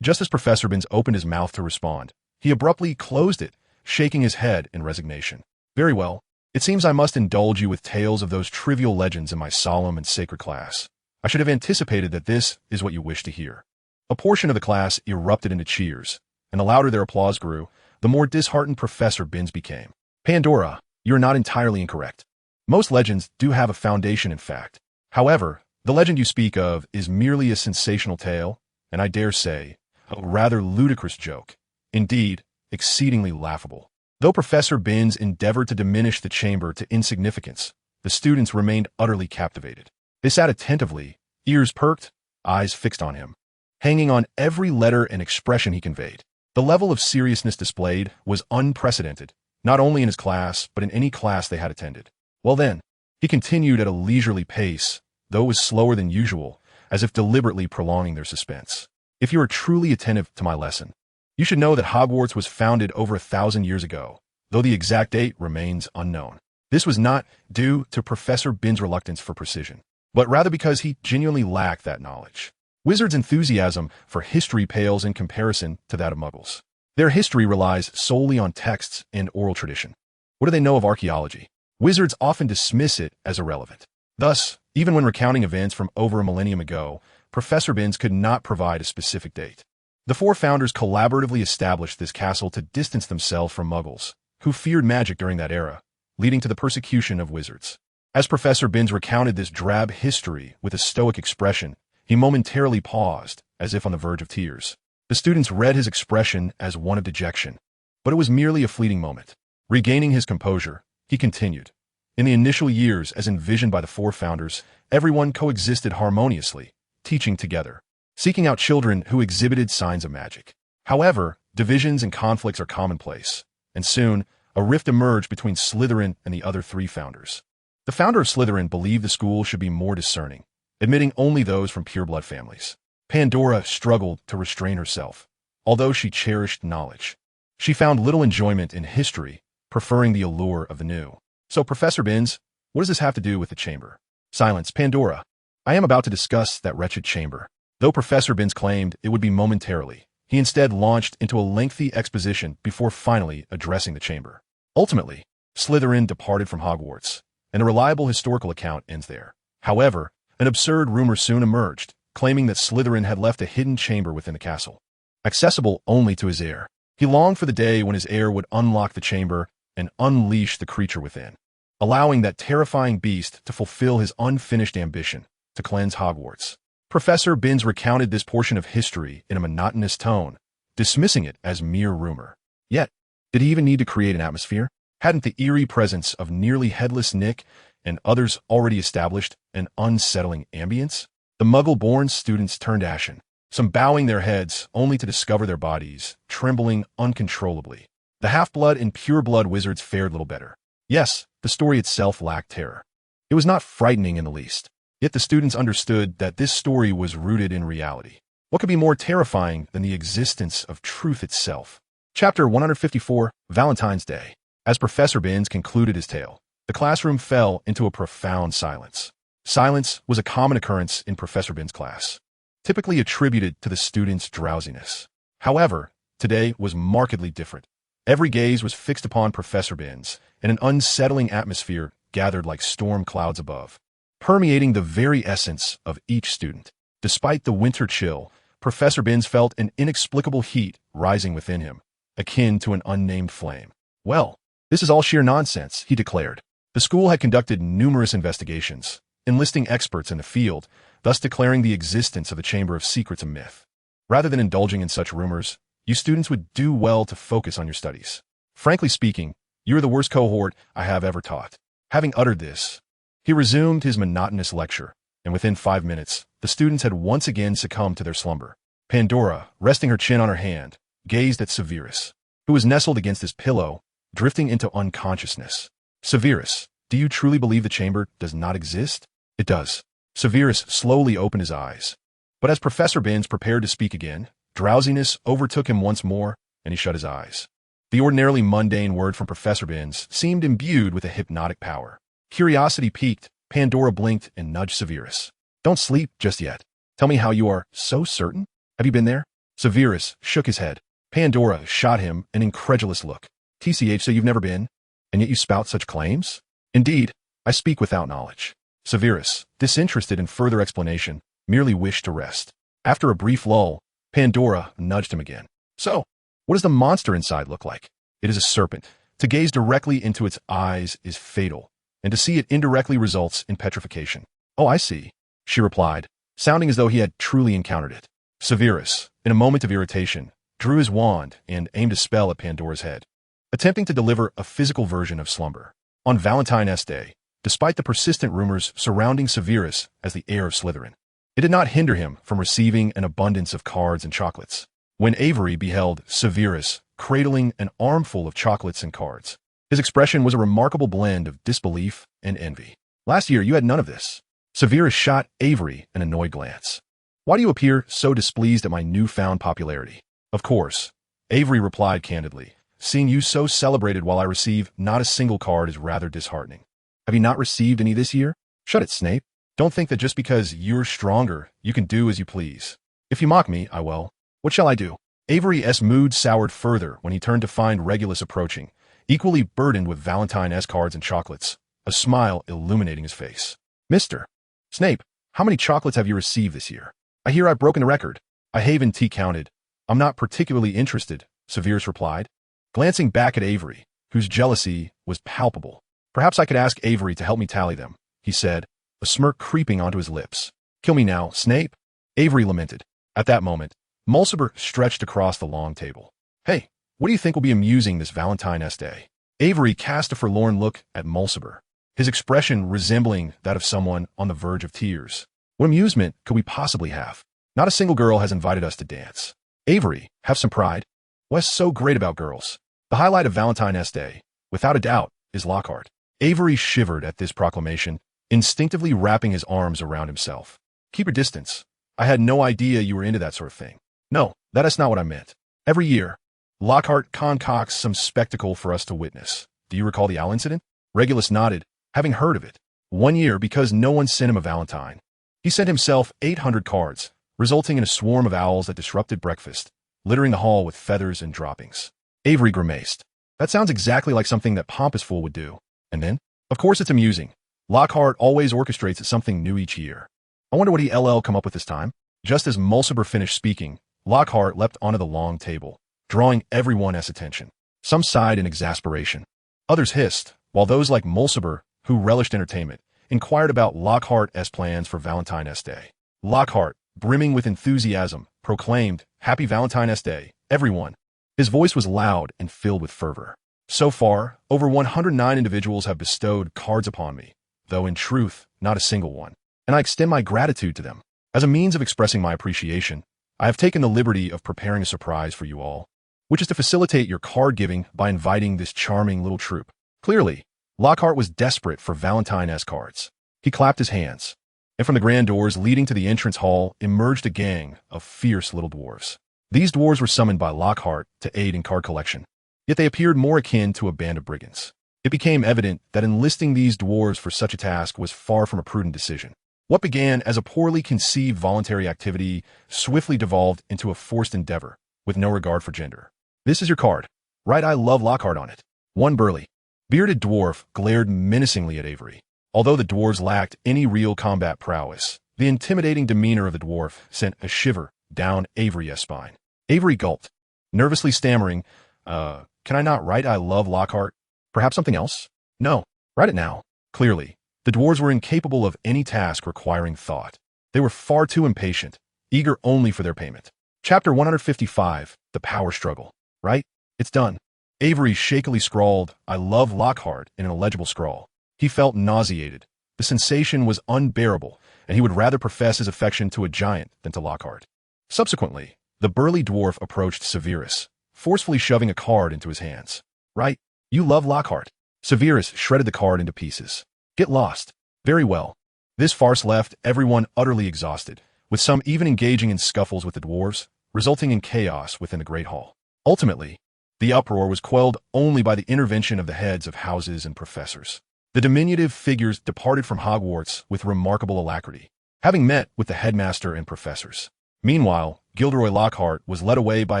Just as Professor Binns opened his mouth to respond, he abruptly closed it, shaking his head in resignation. "Very well. It seems I must indulge you with tales of those trivial legends in my solemn and sacred class. I should have anticipated that this is what you wish to hear." A portion of the class erupted into cheers, and the louder their applause grew, the more disheartened Professor Binns became. "Pandora, you are not entirely incorrect. Most legends do have a foundation in fact. However, the legend you speak of is merely a sensational tale, and I dare say, a rather ludicrous joke. Indeed, exceedingly laughable." Though Professor Binns endeavored to diminish the chamber to insignificance, the students remained utterly captivated. They sat attentively, ears perked, eyes fixed on him, hanging on every letter and expression he conveyed. The level of seriousness displayed was unprecedented, not only in his class, but in any class they had attended. "Well then," he continued at a leisurely pace, though it was slower than usual, as if deliberately prolonging their suspense. "If you are truly attentive to my lesson, you should know that Hogwarts was founded over 1,000 years ago, though the exact date remains unknown. This was not due to Professor Binns' reluctance for precision, but rather because he genuinely lacked that knowledge. Wizards' enthusiasm for history pales in comparison to that of Muggles. Their history relies solely on texts and oral tradition. What do they know of archaeology? Wizards often dismiss it as irrelevant. Thus, even when recounting events from over a millennium ago, Professor Binns could not provide a specific date. The four founders collaboratively established this castle to distance themselves from Muggles, who feared magic during that era, leading to the persecution of wizards. As Professor Binns recounted this drab history with a stoic expression, he momentarily paused, as if on the verge of tears. The students read his expression as one of dejection, but it was merely a fleeting moment. Regaining his composure, he continued. In the initial years, as envisioned by the four founders, everyone coexisted harmoniously, teaching together, seeking out children who exhibited signs of magic. However, divisions and conflicts are commonplace, and soon, a rift emerged between Slytherin and the other three founders. The founder of Slytherin believed the school should be more discerning, admitting only those from pureblood families. Pandora struggled to restrain herself, although she cherished knowledge. She found little enjoyment in history, preferring the allure of the new. "So, Professor Binns, what does this have to do with the chamber?" "Silence, Pandora. I am about to discuss that wretched chamber." Though Professor Binns claimed it would be momentarily, he instead launched into a lengthy exposition before finally addressing the chamber. Ultimately, Slytherin departed from Hogwarts, and a reliable historical account ends there. However, an absurd rumor soon emerged, claiming that Slytherin had left a hidden chamber within the castle, accessible only to his heir. He longed for the day when his heir would unlock the chamber and unleash the creature within, allowing that terrifying beast to fulfill his unfinished ambition to cleanse Hogwarts. Professor Binns recounted this portion of history in a monotonous tone, dismissing it as mere rumor. Yet, did he even need to create an atmosphere? Hadn't the eerie presence of nearly headless Nick and others already established an unsettling ambience? The Muggle-born students turned ashen, some bowing their heads only to discover their bodies trembling uncontrollably. The half-blood and pure-blood wizards fared little better. Yes, the story itself lacked terror. It was not frightening in the least. Yet the students understood that this story was rooted in reality. What could be more terrifying than the existence of truth itself? Chapter 154, Valentine's Day. As Professor Binns concluded his tale, The classroom fell into a profound silence. Silence was a common occurrence in Professor Bin's class, typically attributed to the students' drowsiness. However, today was markedly different. Every gaze was fixed upon Professor Bin's, and an unsettling atmosphere gathered like storm clouds above, permeating the very essence of each student. Despite the winter chill, Professor Binns felt an inexplicable heat rising within him, akin to an unnamed flame. "Well, this is all sheer nonsense," he declared. The school had conducted numerous investigations, enlisting experts in the field, thus declaring the existence of the Chamber of Secrets a myth. Rather than indulging in such rumors, you students would do well to focus on your studies. Frankly speaking, you are the worst cohort I have ever taught. Having uttered this, he resumed his monotonous lecture, and within 5 minutes, the students had once again succumbed to their slumber. Pandora, resting her chin on her hand, gazed at Severus, who was nestled against his pillow, drifting into unconsciousness. "Severus, do you truly believe the chamber does not exist?" "It does." Severus slowly opened his eyes. But as Professor Binns prepared to speak again, drowsiness overtook him once more, and he shut his eyes. The ordinarily mundane word from Professor Binns seemed imbued with a hypnotic power. Curiosity piqued, Pandora blinked and nudged Severus. "Don't sleep just yet. Tell me how you are so certain. Have you been there?" Severus shook his head. Pandora shot him an incredulous look. "TCH, so you've never been? And yet you spout such claims?" "Indeed, I speak without knowledge." Severus, disinterested in further explanation, merely wished to rest. After a brief lull, Pandora nudged him again. "So, what does the monster inside look like?" "It is a serpent. To gaze directly into its eyes is fatal, and to see it indirectly results in petrification." "Oh, I see," she replied, sounding as though he had truly encountered it. Severus, in a moment of irritation, drew his wand and aimed a spell at Pandora's head, attempting to deliver a physical version of slumber. On Valentine's Day, despite the persistent rumors surrounding Severus as the heir of Slytherin, it did not hinder him from receiving an abundance of cards and chocolates. When Avery beheld Severus cradling an armful of chocolates and cards, his expression was a remarkable blend of disbelief and envy. "Last year you had none of this." Severus shot Avery an annoyed glance. "Why do you appear so displeased at my newfound popularity?" "Of course," Avery replied candidly. "Seeing you so celebrated while I receive not a single card is rather disheartening." "Have you not received any this year?" "Shut it, Snape. Don't think that just because you're stronger, you can do as you please. If you mock me, I will. What shall I do?" Avery's mood soured further when he turned to find Regulus approaching, equally burdened with Valentine's cards and chocolates, a smile illuminating his face. "Mr. Snape, how many chocolates have you received this year? I hear I've broken the record." "I haven't counted. I'm not particularly interested," Severus replied, glancing back at Avery, whose jealousy was palpable. "Perhaps I could ask Avery to help me tally them," he said, a smirk creeping onto his lips. "Kill me now, Snape," Avery lamented. At that moment, Mulciber stretched across the long table. "Hey, what do you think will be amusing this Valentine's Day?" Avery cast a forlorn look at Mulciber, his expression resembling that of someone on the verge of tears. "What amusement could we possibly have? Not a single girl has invited us to dance." "Avery, have some pride. What's so great about girls?" "The highlight of Valentine's Day, without a doubt, is Lockhart." Avery shivered at this proclamation, instinctively wrapping his arms around himself. "Keep your distance. I had no idea you were into that sort of thing." "No, that is not what I meant. Every year, Lockhart concocts some spectacle for us to witness. Do you recall the owl incident?" Regulus nodded, having heard of it. One year, because no one sent him a Valentine, he sent himself 800 cards, resulting in a swarm of owls that disrupted breakfast, littering the hall with feathers and droppings. Avery grimaced. "That sounds exactly like something that Pompous Fool would do." And then, "Of course it's amusing. Lockhart always orchestrates something new each year. I wonder what he LL come up with this time." Just as Mulciber finished speaking, Lockhart leapt onto the long table, drawing everyone's attention. Some sighed in exasperation. Others hissed, while those like Mulciber, who relished entertainment, inquired about Lockhart's plans for Valentine's Day. Lockhart, brimming with enthusiasm, proclaimed, "Happy Valentine's Day, everyone." His voice was loud and filled with fervor. "So far, over 109 individuals have bestowed cards upon me, though in truth, not a single one. And I extend my gratitude to them. As a means of expressing my appreciation, I have taken the liberty of preparing a surprise for you all, which is to facilitate your card giving by inviting this charming little troupe." Clearly, Lockhart was desperate for Valentine's cards. He clapped his hands, and from the grand doors leading to the entrance hall emerged a gang of fierce little dwarves. These dwarves were summoned by Lockhart to aid in card collection, yet they appeared more akin to a band of brigands. It became evident that enlisting these dwarves for such a task was far from a prudent decision. What began as a poorly conceived voluntary activity swiftly devolved into a forced endeavor, with no regard for gender. "This is your card. Write 'I love Lockhart' on it." One burly, bearded dwarf glared menacingly at Avery. Although the dwarves lacked any real combat prowess, the intimidating demeanor of the dwarf sent a shiver down Avery's spine. Avery gulped, nervously stammering, can I not write 'I love Lockhart'? Perhaps something else?" "No, write it now." Clearly, the dwarves were incapable of any task requiring thought. They were far too impatient, eager only for their payment. Chapter 155, The Power Struggle. "Right? It's done." Avery shakily scrawled, "I love Lockhart" in an illegible scrawl. He felt nauseated. The sensation was unbearable, and he would rather profess his affection to a giant than to Lockhart. Subsequently, the burly dwarf approached Severus, forcefully shoving a card into his hands. "Right? You love Lockhart." Severus shredded the card into pieces. "Get lost." "Very well." This farce left everyone utterly exhausted, with some even engaging in scuffles with the dwarves, resulting in chaos within the Great Hall. Ultimately, the uproar was quelled only by the intervention of the heads of houses and professors. The diminutive figures departed from Hogwarts with remarkable alacrity, having met with the headmaster and professors. Meanwhile, Gilderoy Lockhart was led away by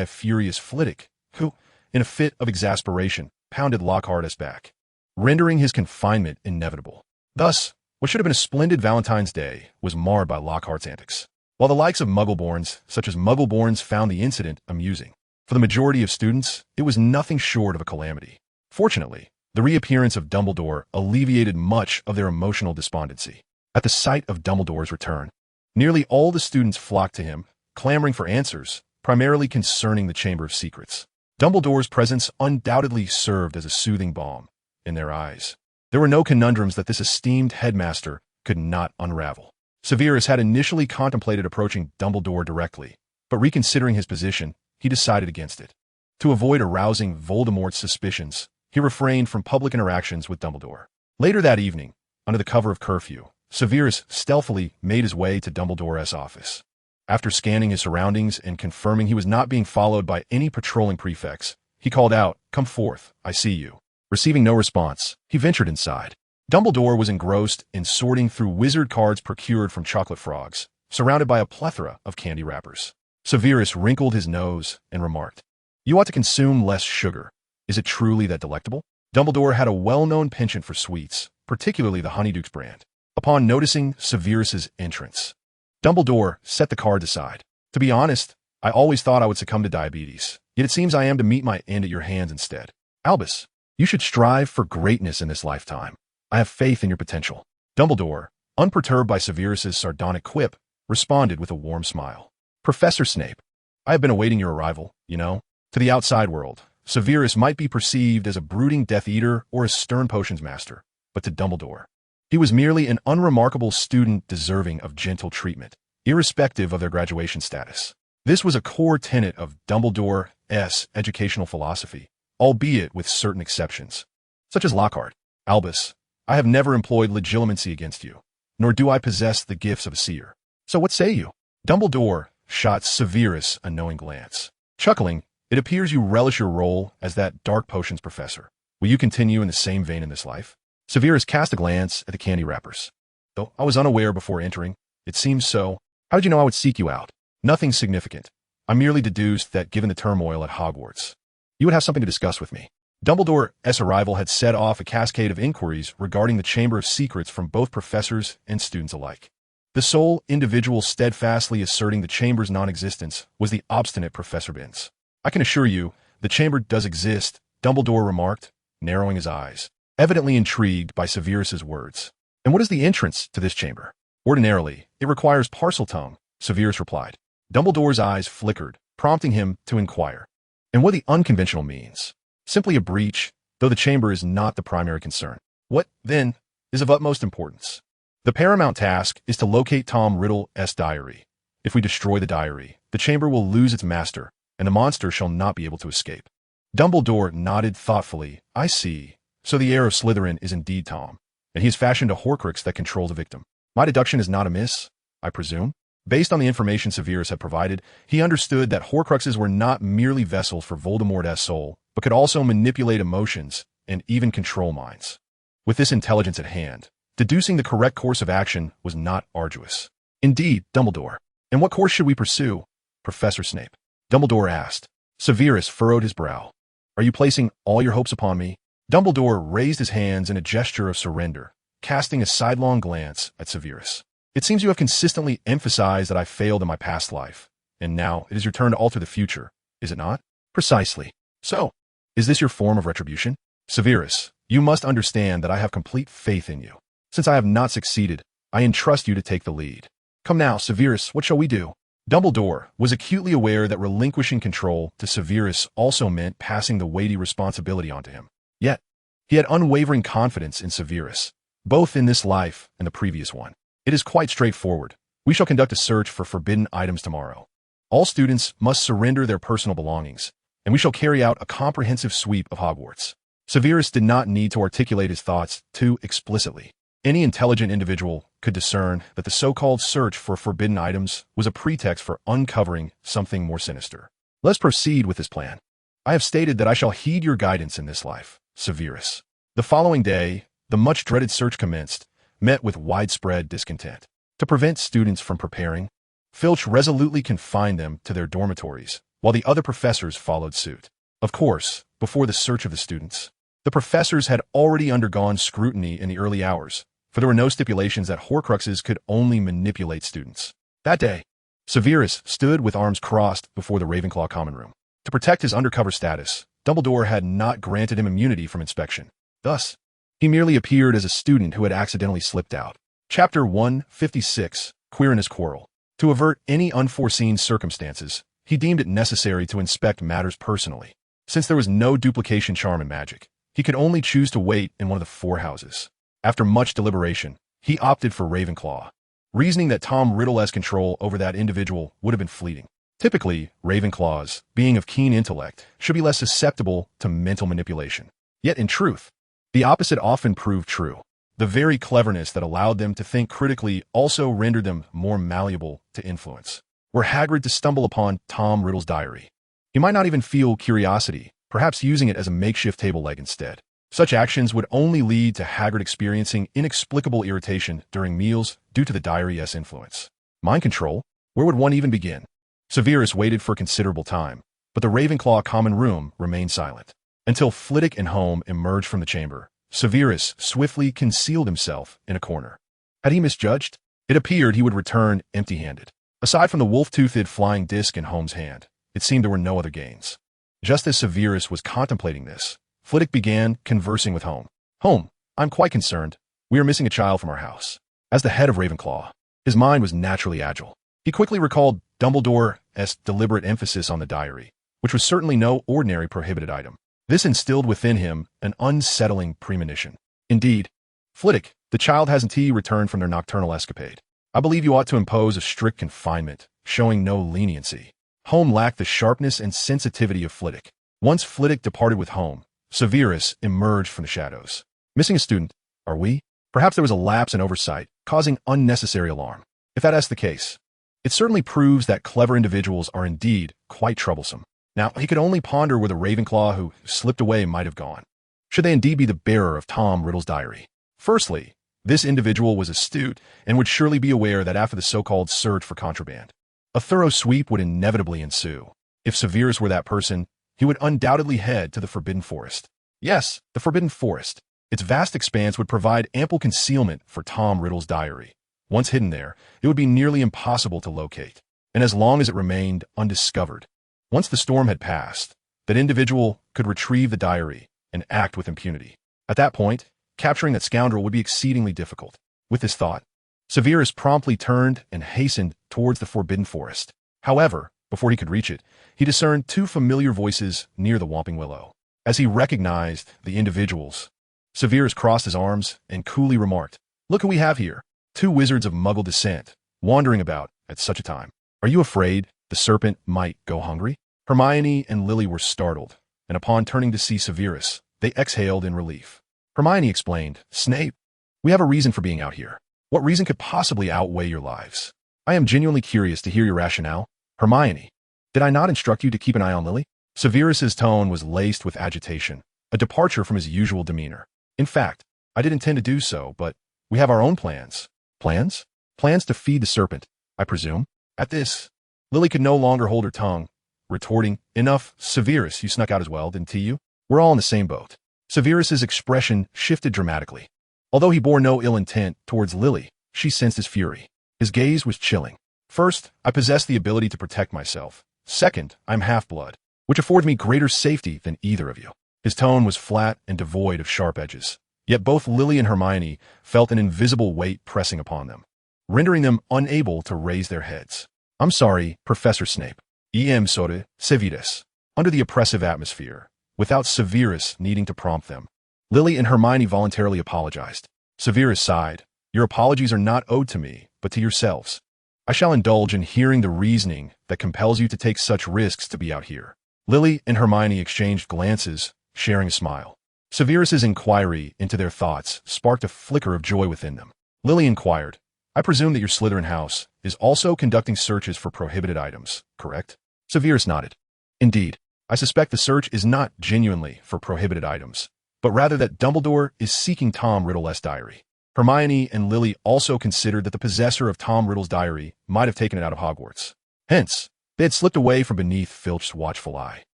a furious Flitwick, who, in a fit of exasperation, pounded Lockhart's back, rendering his confinement inevitable. Thus, what should have been a splendid Valentine's Day was marred by Lockhart's antics, while the likes of Muggleborns, such as Muggleborns, found the incident amusing. For the majority of students, it was nothing short of a calamity. Fortunately, the reappearance of Dumbledore alleviated much of their emotional despondency. At the sight of Dumbledore's return, nearly all the students flocked to him, clamoring for answers, primarily concerning the Chamber of Secrets. Dumbledore's presence undoubtedly served as a soothing balm in their eyes. There were no conundrums that this esteemed headmaster could not unravel. Severus had initially contemplated approaching Dumbledore directly, but reconsidering his position, he decided against it. To avoid arousing Voldemort's suspicions, he refrained from public interactions with Dumbledore. Later that evening, under the cover of curfew, Severus stealthily made his way to Dumbledore's office. After scanning his surroundings and confirming he was not being followed by any patrolling prefects, he called out, "Come forth, I see you." Receiving no response, he ventured inside. Dumbledore was engrossed in sorting through wizard cards procured from chocolate frogs, surrounded by a plethora of candy wrappers. Severus wrinkled his nose and remarked, "You ought to consume less sugar. Is it truly that delectable?" Dumbledore had a well-known penchant for sweets, particularly the Honeydukes brand. Upon noticing Severus's entrance, Dumbledore set the cards aside. "To be honest, I always thought I would succumb to diabetes, yet it seems I am to meet my end at your hands instead. Albus, you should strive for greatness in this lifetime. I have faith in your potential." Dumbledore, unperturbed by Severus's sardonic quip, responded with a warm smile. "Professor Snape, I have been awaiting your arrival, you know." To the outside world, Severus might be perceived as a brooding Death Eater or a stern potions master, but to Dumbledore, he was merely an unremarkable student deserving of gentle treatment, irrespective of their graduation status. This was a core tenet of Dumbledore's educational philosophy, albeit with certain exceptions, such as Lockhart. "Albus, I have never employed legilimency against you, nor do I possess the gifts of a seer. So what say you?" Dumbledore shot Severus a knowing glance. Chuckling, "It appears you relish your role as that dark potions professor. Will you continue in the same vein in this life?" Severus cast a glance at the candy wrappers. "Though I was unaware before entering, it seems so." "How did you know I would seek you out?" "Nothing significant. I merely deduced that given the turmoil at Hogwarts, you would have something to discuss with me." Dumbledore's arrival had set off a cascade of inquiries regarding the Chamber of Secrets from both professors and students alike. The sole individual steadfastly asserting the Chamber's non-existence was the obstinate Professor Binns. "I can assure you, the Chamber does exist," Dumbledore remarked, narrowing his eyes, evidently intrigued by Severus's words. "And what is the entrance to this chamber?" "Ordinarily, it requires Parseltongue," Severus replied. Dumbledore's eyes flickered, prompting him to inquire, "And what the unconventional means?" "Simply a breach, though the chamber is not the primary concern." "What, then, is of utmost importance?" "The paramount task is to locate Tom Riddle's diary. If we destroy the diary, the chamber will lose its master, and the monster shall not be able to escape." Dumbledore nodded thoughtfully. "I see. So the heir of Slytherin is indeed Tom, and he has fashioned a Horcrux that controls a victim. My deduction is not amiss, I presume?" Based on the information Severus had provided, he understood that Horcruxes were not merely vessels for Voldemort's soul, but could also manipulate emotions, and even control minds. With this intelligence at hand, deducing the correct course of action was not arduous. Indeed, Dumbledore. And what course should we pursue? Professor Snape. Dumbledore asked. Severus furrowed his brow. Are you placing all your hopes upon me? Dumbledore raised his hands in a gesture of surrender, casting a sidelong glance at Severus. It seems you have consistently emphasized that I failed in my past life, and now it is your turn to alter the future, is it not? Precisely. So, is this your form of retribution? Severus, you must understand that I have complete faith in you. Since I have not succeeded, I entrust you to take the lead. Come now, Severus, what shall we do? Dumbledore was acutely aware that relinquishing control to Severus also meant passing the weighty responsibility onto him. Yet, he had unwavering confidence in Severus, both in this life and the previous one. It is quite straightforward. We shall conduct a search for forbidden items tomorrow. All students must surrender their personal belongings, and we shall carry out a comprehensive sweep of Hogwarts. Severus did not need to articulate his thoughts too explicitly. Any intelligent individual could discern that the so-called search for forbidden items was a pretext for uncovering something more sinister. Let's proceed with this plan. I have stated that I shall heed your guidance in this life, Severus. The following day, the much-dreaded search commenced, met with widespread discontent. To prevent students from preparing, Filch resolutely confined them to their dormitories, while the other professors followed suit. Of course, before the search of the students, the professors had already undergone scrutiny in the early hours, for there were no stipulations that Horcruxes could only manipulate students. That day, Severus stood with arms crossed before the Ravenclaw common room. To protect his undercover status, Dumbledore had not granted him immunity from inspection. Thus, he merely appeared as a student who had accidentally slipped out. Chapter 156, Quirinus Quarrel. To avert any unforeseen circumstances, he deemed it necessary to inspect matters personally. Since there was no duplication charm in magic, he could only choose to wait in one of the 4 houses. After much deliberation, he opted for Ravenclaw, reasoning that Tom Riddle's control over that individual would have been fleeting. Typically, Ravenclaws, being of keen intellect, should be less susceptible to mental manipulation. Yet in truth, the opposite often proved true. The very cleverness that allowed them to think critically also rendered them more malleable to influence. Were Hagrid to stumble upon Tom Riddle's diary, he might not even feel curiosity, perhaps using it as a makeshift table leg instead. Such actions would only lead to Hagrid experiencing inexplicable irritation during meals due to the diary's influence. Mind control? Where would one even begin? Severus waited for considerable time, but the Ravenclaw common room remained silent. Until Flitwick and Home emerged from the chamber, Severus swiftly concealed himself in a corner. Had he misjudged? It appeared he would return empty-handed. Aside from the wolf-toothed flying disc in Home's hand, it seemed there were no other gains. Just as Severus was contemplating this, Flitwick began conversing with Home. Home, I'm quite concerned. We are missing a child from our house. As the head of Ravenclaw, his mind was naturally agile. He quickly recalled Dumbledore's deliberate emphasis on the diary, which was certainly no ordinary prohibited item. This instilled within him an unsettling premonition. Indeed, Flitwick, the child hasn't returned from their nocturnal escapade. I believe you ought to impose a strict confinement, showing no leniency. Home lacked the sharpness and sensitivity of Flitwick. Once Flitwick departed with Home, Severus emerged from the shadows. Missing a student, are we? Perhaps there was a lapse in oversight, causing unnecessary alarm. If that's the case, it certainly proves that clever individuals are indeed quite troublesome. Now, he could only ponder where the Ravenclaw who slipped away might have gone. Should they indeed be the bearer of Tom Riddle's diary? Firstly, this individual was astute and would surely be aware that after the so-called search for contraband, a thorough sweep would inevitably ensue. If Severus were that person, he would undoubtedly head to the Forbidden Forest. Yes, the Forbidden Forest. Its vast expanse would provide ample concealment for Tom Riddle's diary. Once hidden there, it would be nearly impossible to locate, and as long as it remained undiscovered. Once the storm had passed, that individual could retrieve the diary and act with impunity. At that point, capturing that scoundrel would be exceedingly difficult. With this thought, Severus promptly turned and hastened towards the Forbidden Forest. However, before he could reach it, he discerned 2 familiar voices near the Whomping Willow. As he recognized the individuals, Severus crossed his arms and coolly remarked, "Look who we have here. 2 wizards of Muggle descent, wandering about at such a time. Are you afraid the serpent might go hungry?" Hermione and Lily were startled, and upon turning to see Severus, they exhaled in relief. Hermione explained, "Snape, we have a reason for being out here. What reason could possibly outweigh your lives? I am genuinely curious to hear your rationale." Hermione, "Did I not instruct you to keep an eye on Lily?" Severus's tone was laced with agitation, a departure from his usual demeanor. In fact, I did intend to do so, but we have our own plans. Plans? Plans to feed the serpent, I presume. At this, Lily could no longer hold her tongue, retorting, "Enough, Severus, you snuck out as well, didn't you? We're all in the same boat." Severus's expression shifted dramatically. Although he bore no ill intent towards Lily, she sensed his fury. His gaze was chilling. "First, I possess the ability to protect myself. Second, I'm half-blood, which affords me greater safety than either of you." His tone was flat and devoid of sharp edges. Yet both Lily and Hermione felt an invisible weight pressing upon them, rendering them unable to raise their heads. "I'm sorry, Professor Snape. Em sorry, Severus." Under the oppressive atmosphere, without Severus needing to prompt them, Lily and Hermione voluntarily apologized. Severus sighed. "Your apologies are not owed to me, but to yourselves. I shall indulge in hearing the reasoning that compels you to take such risks to be out here." Lily and Hermione exchanged glances, sharing a smile. Severus's inquiry into their thoughts sparked a flicker of joy within them. Lily inquired, "I presume that your Slytherin house is also conducting searches for prohibited items, correct?" Severus nodded. "Indeed, I suspect the search is not genuinely for prohibited items, but rather that Dumbledore is seeking Tom Riddle's diary." Hermione and Lily also considered that the possessor of Tom Riddle's diary might have taken it out of Hogwarts. Hence, they had slipped away from beneath Filch's watchful eye.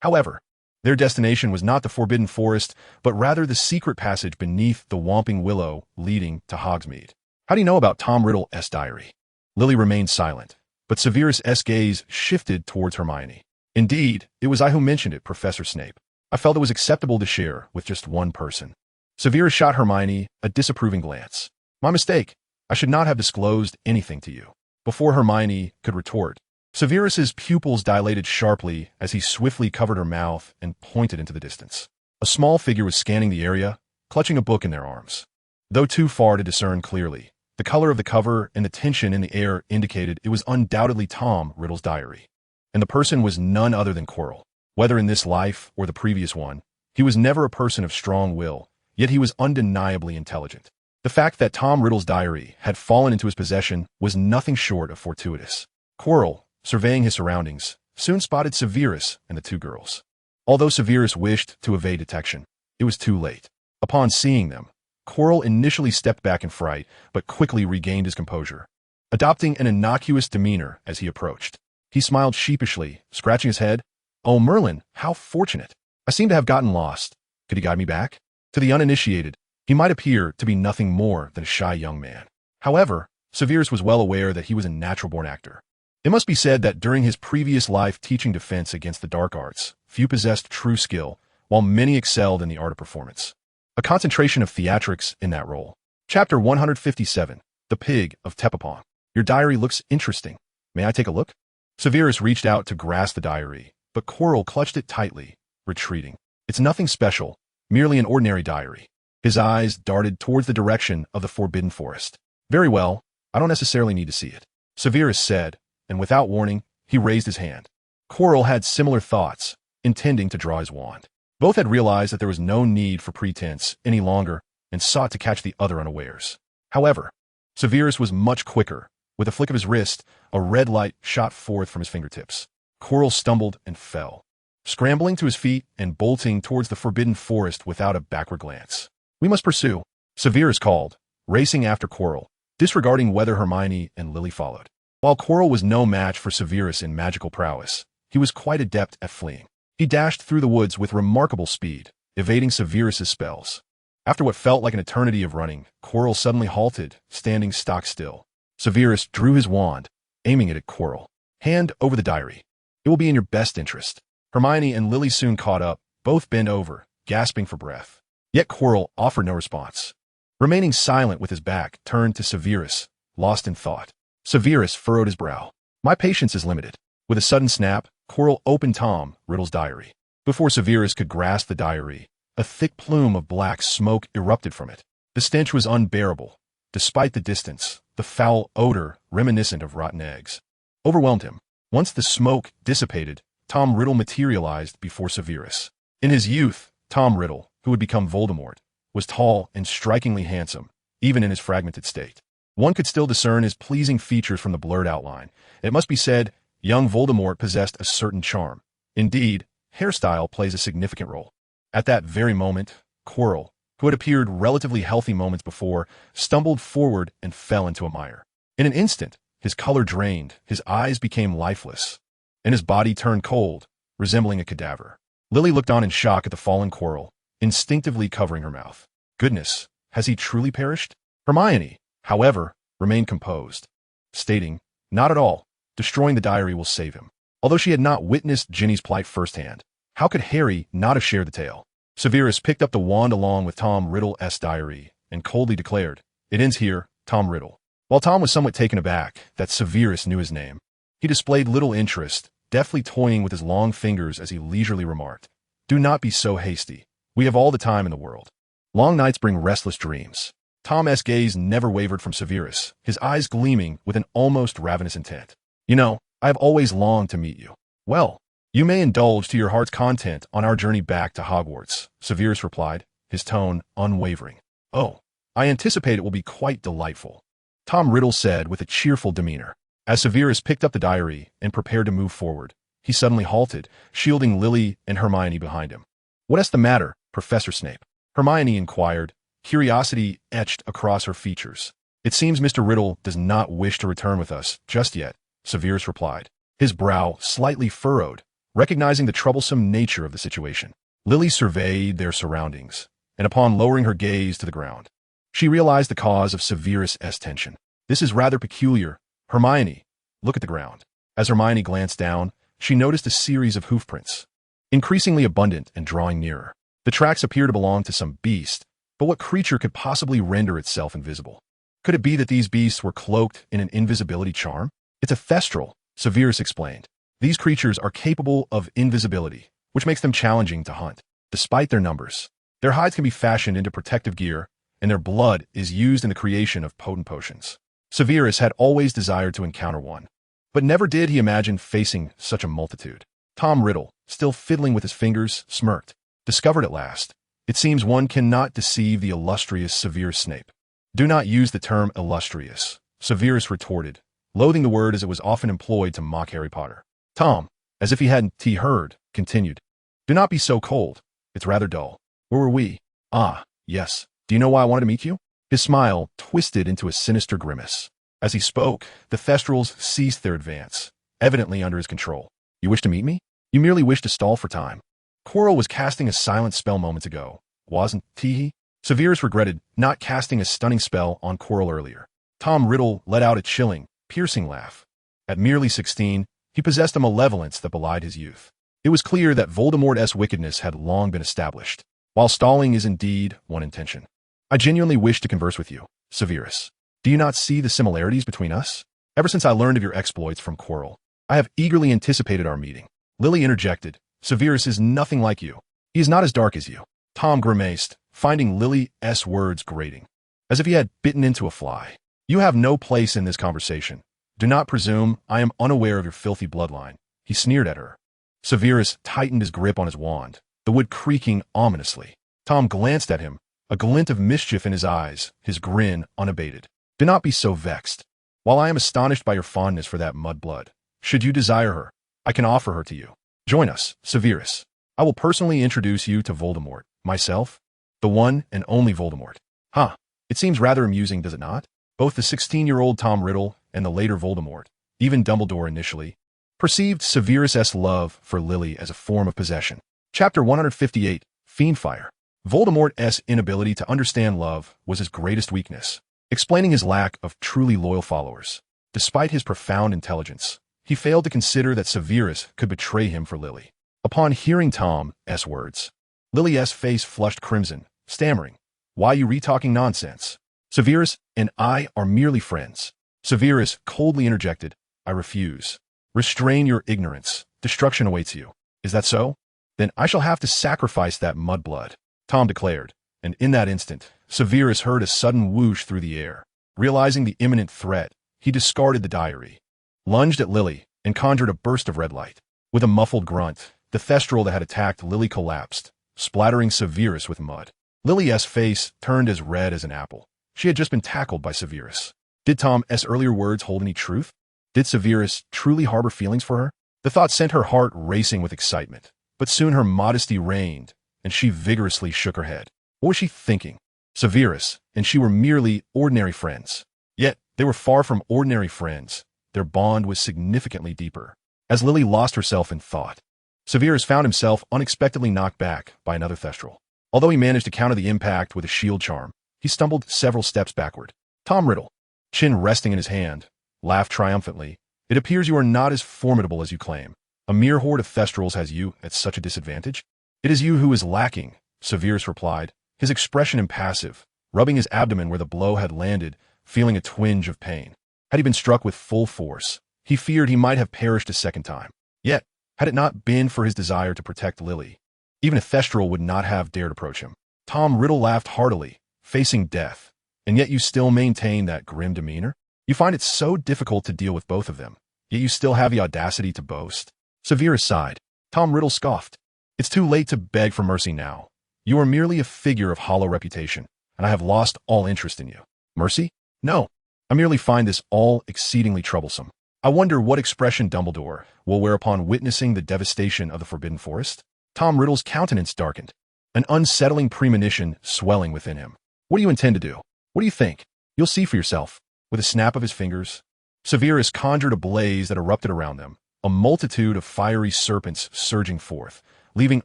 However, their destination was not the Forbidden Forest, but rather the secret passage beneath the Whomping Willow leading to Hogsmeade. "How do you know about Tom Riddle's diary?" Lily remained silent, but Severus's gaze shifted towards Hermione. "Indeed, it was I who mentioned it, Professor Snape. I felt it was acceptable to share with just one person." Severus shot Hermione a disapproving glance. "My mistake. I should not have disclosed anything to you." Before Hermione could retort, Severus's pupils dilated sharply as he swiftly covered her mouth and pointed into the distance. A small figure was scanning the area, clutching a book in their arms. Though too far to discern clearly, the color of the cover and the tension in the air indicated it was undoubtedly Tom Riddle's diary. And the person was none other than Quirrell. Whether in this life or the previous one, he was never a person of strong will, yet he was undeniably intelligent. The fact that Tom Riddle's diary had fallen into his possession was nothing short of fortuitous. Quirrell, surveying his surroundings, soon spotted Severus and the two girls. Although Severus wished to evade detection, it was too late. Upon seeing them, Quirrell initially stepped back in fright, but quickly regained his composure, adopting an innocuous demeanor as he approached. He smiled sheepishly, scratching his head. "Oh, Merlin, how fortunate. I seem to have gotten lost. Could you guide me back?" To the uninitiated, he might appear to be nothing more than a shy young man. However, Severus was well aware that he was a natural-born actor. It must be said that during his previous life teaching defense against the dark arts, few possessed true skill, while many excelled in the art of performance. A concentration of theatrics in that role. Chapter 157, The Pig of Tepapong. "Your diary looks interesting. May I take a look?" Severus reached out to grasp the diary, but Quirrell clutched it tightly, retreating. "It's nothing special, merely an ordinary diary." His eyes darted towards the direction of the Forbidden Forest. "Very well, I don't necessarily need to see it," Severus said, and without warning, he raised his hand. Quirrell had similar thoughts, intending to draw his wand. Both had realized that there was no need for pretense any longer and sought to catch the other unawares. However, Severus was much quicker. With a flick of his wrist, a red light shot forth from his fingertips. Quirrell stumbled and fell, scrambling to his feet and bolting towards the Forbidden Forest without a backward glance. "We must pursue," Severus called, racing after Quirrell, disregarding whether Hermione and Lily followed. While Quirrell was no match for Severus in magical prowess, he was quite adept at fleeing. He dashed through the woods with remarkable speed, evading Severus's spells. After what felt like an eternity of running, Quirrell suddenly halted, standing stock still. Severus drew his wand, aiming it at Quirrell. "Hand over the diary. It will be in your best interest." Hermione and Lily soon caught up, both bent over, gasping for breath. Yet Quirrell offered no response. Remaining silent with his back turned to Severus, lost in thought. Severus furrowed his brow. "My patience is limited." With a sudden snap, Quirrell opened Tom Riddle's diary. Before Severus could grasp the diary, a thick plume of black smoke erupted from it. The stench was unbearable. Despite the distance, the foul odor, reminiscent of rotten eggs, overwhelmed him. Once the smoke dissipated, Tom Riddle materialized before Severus. In his youth, Tom Riddle, who would become Voldemort, was tall and strikingly handsome, even in his fragmented state. One could still discern his pleasing features from the blurred outline. It must be said, young Voldemort possessed a certain charm. Indeed, hairstyle plays a significant role. At that very moment, Quirrell, who had appeared relatively healthy moments before, stumbled forward and fell into a mire. In an instant, his color drained, his eyes became lifeless, and his body turned cold, resembling a cadaver. Lily looked on in shock at the fallen Quirrell, instinctively covering her mouth. Goodness, has he truly perished? Hermione, however, remained composed, stating, "Not at all. Destroying the diary will save him." Although she had not witnessed Ginny's plight firsthand, how could Harry not have shared the tale? Severus picked up the wand along with Tom Riddle's diary and coldly declared, "It ends here, Tom Riddle." While Tom was somewhat taken aback that Severus knew his name, he displayed little interest, deftly toying with his long fingers as he leisurely remarked, "Do not be so hasty. We have all the time in the world. Long nights bring restless dreams." Tom's gaze never wavered from Severus, his eyes gleaming with an almost ravenous intent. "You know, I have always longed to meet you." "Well, you may indulge to your heart's content on our journey back to Hogwarts," Severus replied, his tone unwavering. "Oh, I anticipate it will be quite delightful," Tom Riddle said with a cheerful demeanor. As Severus picked up the diary and prepared to move forward, he suddenly halted, shielding Lily and Hermione behind him. "What's the matter, Professor Snape?" Hermione inquired, curiosity etched across her features. "It seems Mr. Riddle does not wish to return with us just yet," Severus replied, his brow slightly furrowed, recognizing the troublesome nature of the situation. Lily surveyed their surroundings, and upon lowering her gaze to the ground, she realized the cause of Severus's tension. "This is rather peculiar. Hermione, look at the ground." As Hermione glanced down, she noticed a series of hoofprints, increasingly abundant and drawing nearer. The tracks appeared to belong to some beast, but what creature could possibly render itself invisible? Could it be that these beasts were cloaked in an invisibility charm? "It's a thestral," Severus explained. "These creatures are capable of invisibility, which makes them challenging to hunt. Despite their numbers, their hides can be fashioned into protective gear, and their blood is used in the creation of potent potions." Severus had always desired to encounter one, but never did he imagine facing such a multitude. Tom Riddle, still fiddling with his fingers, smirked. "Discovered at last. It seems one cannot deceive the illustrious Severus Snape." "Do not use the term illustrious," Severus retorted, loathing the word as it was often employed to mock Harry Potter. Tom, as if he hadn't heard, continued, "Do not be so cold. It's rather dull. Where were we? Ah, yes. Do you know why I wanted to meet you?" His smile twisted into a sinister grimace. As he spoke, the Thestrals ceased their advance, evidently under his control. "You wish to meet me? You merely wish to stall for time." Quirrell was casting a silent spell moments ago, wasn't he? Severus regretted not casting a stunning spell on Quirrell earlier. Tom Riddle let out a chilling, piercing laugh. At merely 16, he possessed a malevolence that belied his youth. It was clear that Voldemort's wickedness had long been established, while stalling is indeed one intention. "I genuinely wish to converse with you, Severus. Do you not see the similarities between us? Ever since I learned of your exploits from Quirrell, I have eagerly anticipated our meeting." Lily interjected, "Severus is nothing like you. He is not as dark as you." Tom grimaced, finding Lily's words grating, as if he had bitten into a fly. "You have no place in this conversation. Do not presume I am unaware of your filthy bloodline," he sneered at her. Severus tightened his grip on his wand, the wood creaking ominously. Tom glanced at him, a glint of mischief in his eyes, his grin unabated. "Do not be so vexed. While I am astonished by your fondness for that mudblood, should you desire her, I can offer her to you. Join us, Severus. I will personally introduce you to Voldemort, myself, the one and only Voldemort." "Huh, it seems rather amusing, does it not?" Both the 16-year-old Tom Riddle and the later Voldemort, even Dumbledore initially, perceived Severus's love for Lily as a form of possession. Chapter 158, Fiendfire. Voldemort's inability to understand love was his greatest weakness, explaining his lack of truly loyal followers. Despite his profound intelligence, he failed to consider that Severus could betray him for Lily. Upon hearing Tom's words, Lily's face flushed crimson, stammering, "Why you re-talking nonsense? Severus and I are merely friends." Severus coldly interjected, "I refuse. Restrain your ignorance. Destruction awaits you. Is that so? Then I shall have to sacrifice that mudblood," Tom declared, and in that instant, Severus heard a sudden whoosh through the air. Realizing the imminent threat, he discarded the diary, lunged at Lily, and conjured a burst of red light. With a muffled grunt, the thestral that had attacked Lily collapsed, splattering Severus with mud. Lily's face turned as red as an apple. She had just been tackled by Severus. Did Tom's earlier words hold any truth? Did Severus truly harbor feelings for her? The thought sent her heart racing with excitement, but soon her modesty reigned, and she vigorously shook her head. What was she thinking? Severus and she were merely ordinary friends. Yet, they were far from ordinary friends. Their bond was significantly deeper. As Lily lost herself in thought, Severus found himself unexpectedly knocked back by another Thestral. Although he managed to counter the impact with a shield charm, he stumbled several steps backward. Tom Riddle, chin resting in his hand, laughed triumphantly. It appears you are not as formidable as you claim. A mere horde of Thestrals has you at such a disadvantage? It is you who is lacking, Severus replied, his expression impassive, rubbing his abdomen where the blow had landed, feeling a twinge of pain. Had he been struck with full force, he feared he might have perished a second time. Yet, had it not been for his desire to protect Lily, even a Thestral would not have dared approach him. Tom Riddle laughed heartily, facing death. And yet you still maintain that grim demeanor? You find it so difficult to deal with both of them, yet you still have the audacity to boast? Severus sighed. Tom Riddle scoffed. It's too late to beg for mercy now. You are merely a figure of hollow reputation, and I have lost all interest in you. Mercy? No. I merely find this all exceedingly troublesome. I wonder what expression Dumbledore will wear upon witnessing the devastation of the Forbidden Forest? Tom Riddle's countenance darkened, an unsettling premonition swelling within him. What do you intend to do? What do you think? You'll see for yourself. With a snap of his fingers, Severus conjured a blaze that erupted around them, a multitude of fiery serpents surging forth, leaving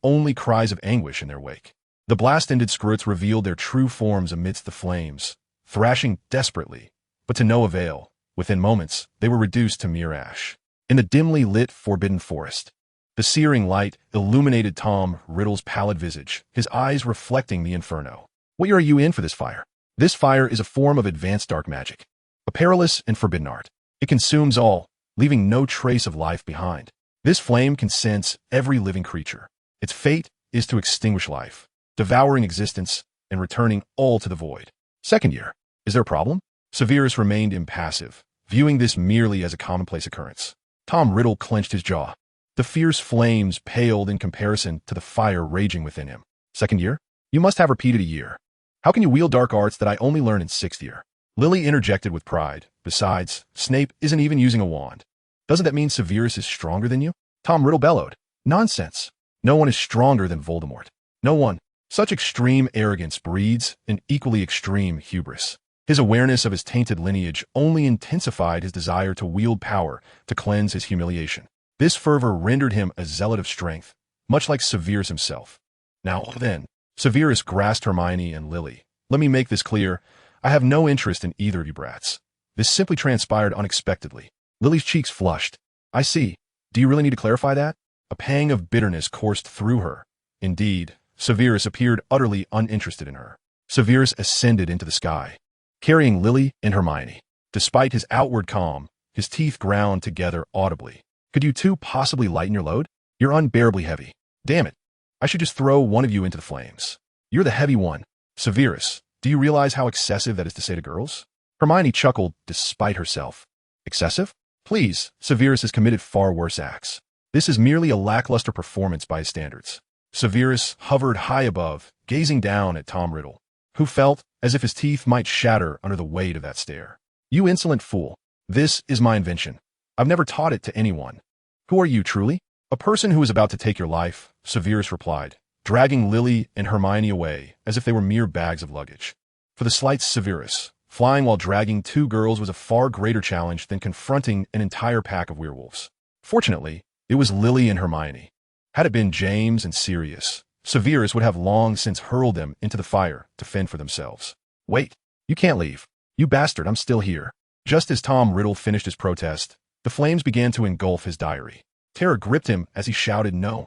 only cries of anguish in their wake. The blast-ended squirts revealed their true forms amidst the flames, thrashing desperately, but to no avail. Within moments, they were reduced to mere ash. In the dimly lit Forbidden Forest, the searing light illuminated Tom Riddle's pallid visage, his eyes reflecting the inferno. What year are you in for this fire? This fire is a form of advanced dark magic, a perilous and forbidden art. It consumes all, leaving no trace of life behind. This flame can sense every living creature. Its fate is to extinguish life, devouring existence and returning all to the void. Second year. Is there a problem? Severus remained impassive, viewing this merely as a commonplace occurrence. Tom Riddle clenched his jaw. The fierce flames paled in comparison to the fire raging within him. Second year? You must have repeated a year. How can you wield dark arts that I only learned in sixth year? Lily interjected with pride. Besides, Snape isn't even using a wand. Doesn't that mean Severus is stronger than you? Tom Riddle bellowed. Nonsense. No one is stronger than Voldemort. No one. Such extreme arrogance breeds an equally extreme hubris. His awareness of his tainted lineage only intensified his desire to wield power to cleanse his humiliation. This fervor rendered him a zealot of strength, much like Severus himself. Now then, Severus grasped Hermione and Lily. Let me make this clear. I have no interest in either of you brats. This simply transpired unexpectedly. Lily's cheeks flushed. I see. Do you really need to clarify that? A pang of bitterness coursed through her. Indeed, Severus appeared utterly uninterested in her. Severus ascended into the sky, carrying Lily and Hermione. Despite his outward calm, his teeth ground together audibly. Could you two possibly lighten your load? You're unbearably heavy. Damn it. I should just throw one of you into the flames. You're the heavy one. Severus, do you realize how excessive that is to say to girls? Hermione chuckled despite herself. Excessive? Please, Severus has committed far worse acts. This is merely a lackluster performance by his standards. Severus hovered high above, gazing down at Tom Riddle, who felt as if his teeth might shatter under the weight of that stare. You insolent fool. This is my invention. I've never taught it to anyone. Who are you, truly? A person who is about to take your life, Severus replied, dragging Lily and Hermione away as if they were mere bags of luggage. For the slight Severus, flying while dragging two girls was a far greater challenge than confronting an entire pack of werewolves. Fortunately, it was Lily and Hermione. Had it been James and Sirius, Severus would have long since hurled them into the fire to fend for themselves. Wait, you can't leave. You bastard, I'm still here. Just as Tom Riddle finished his protest, the flames began to engulf his diary. Terror gripped him as he shouted no.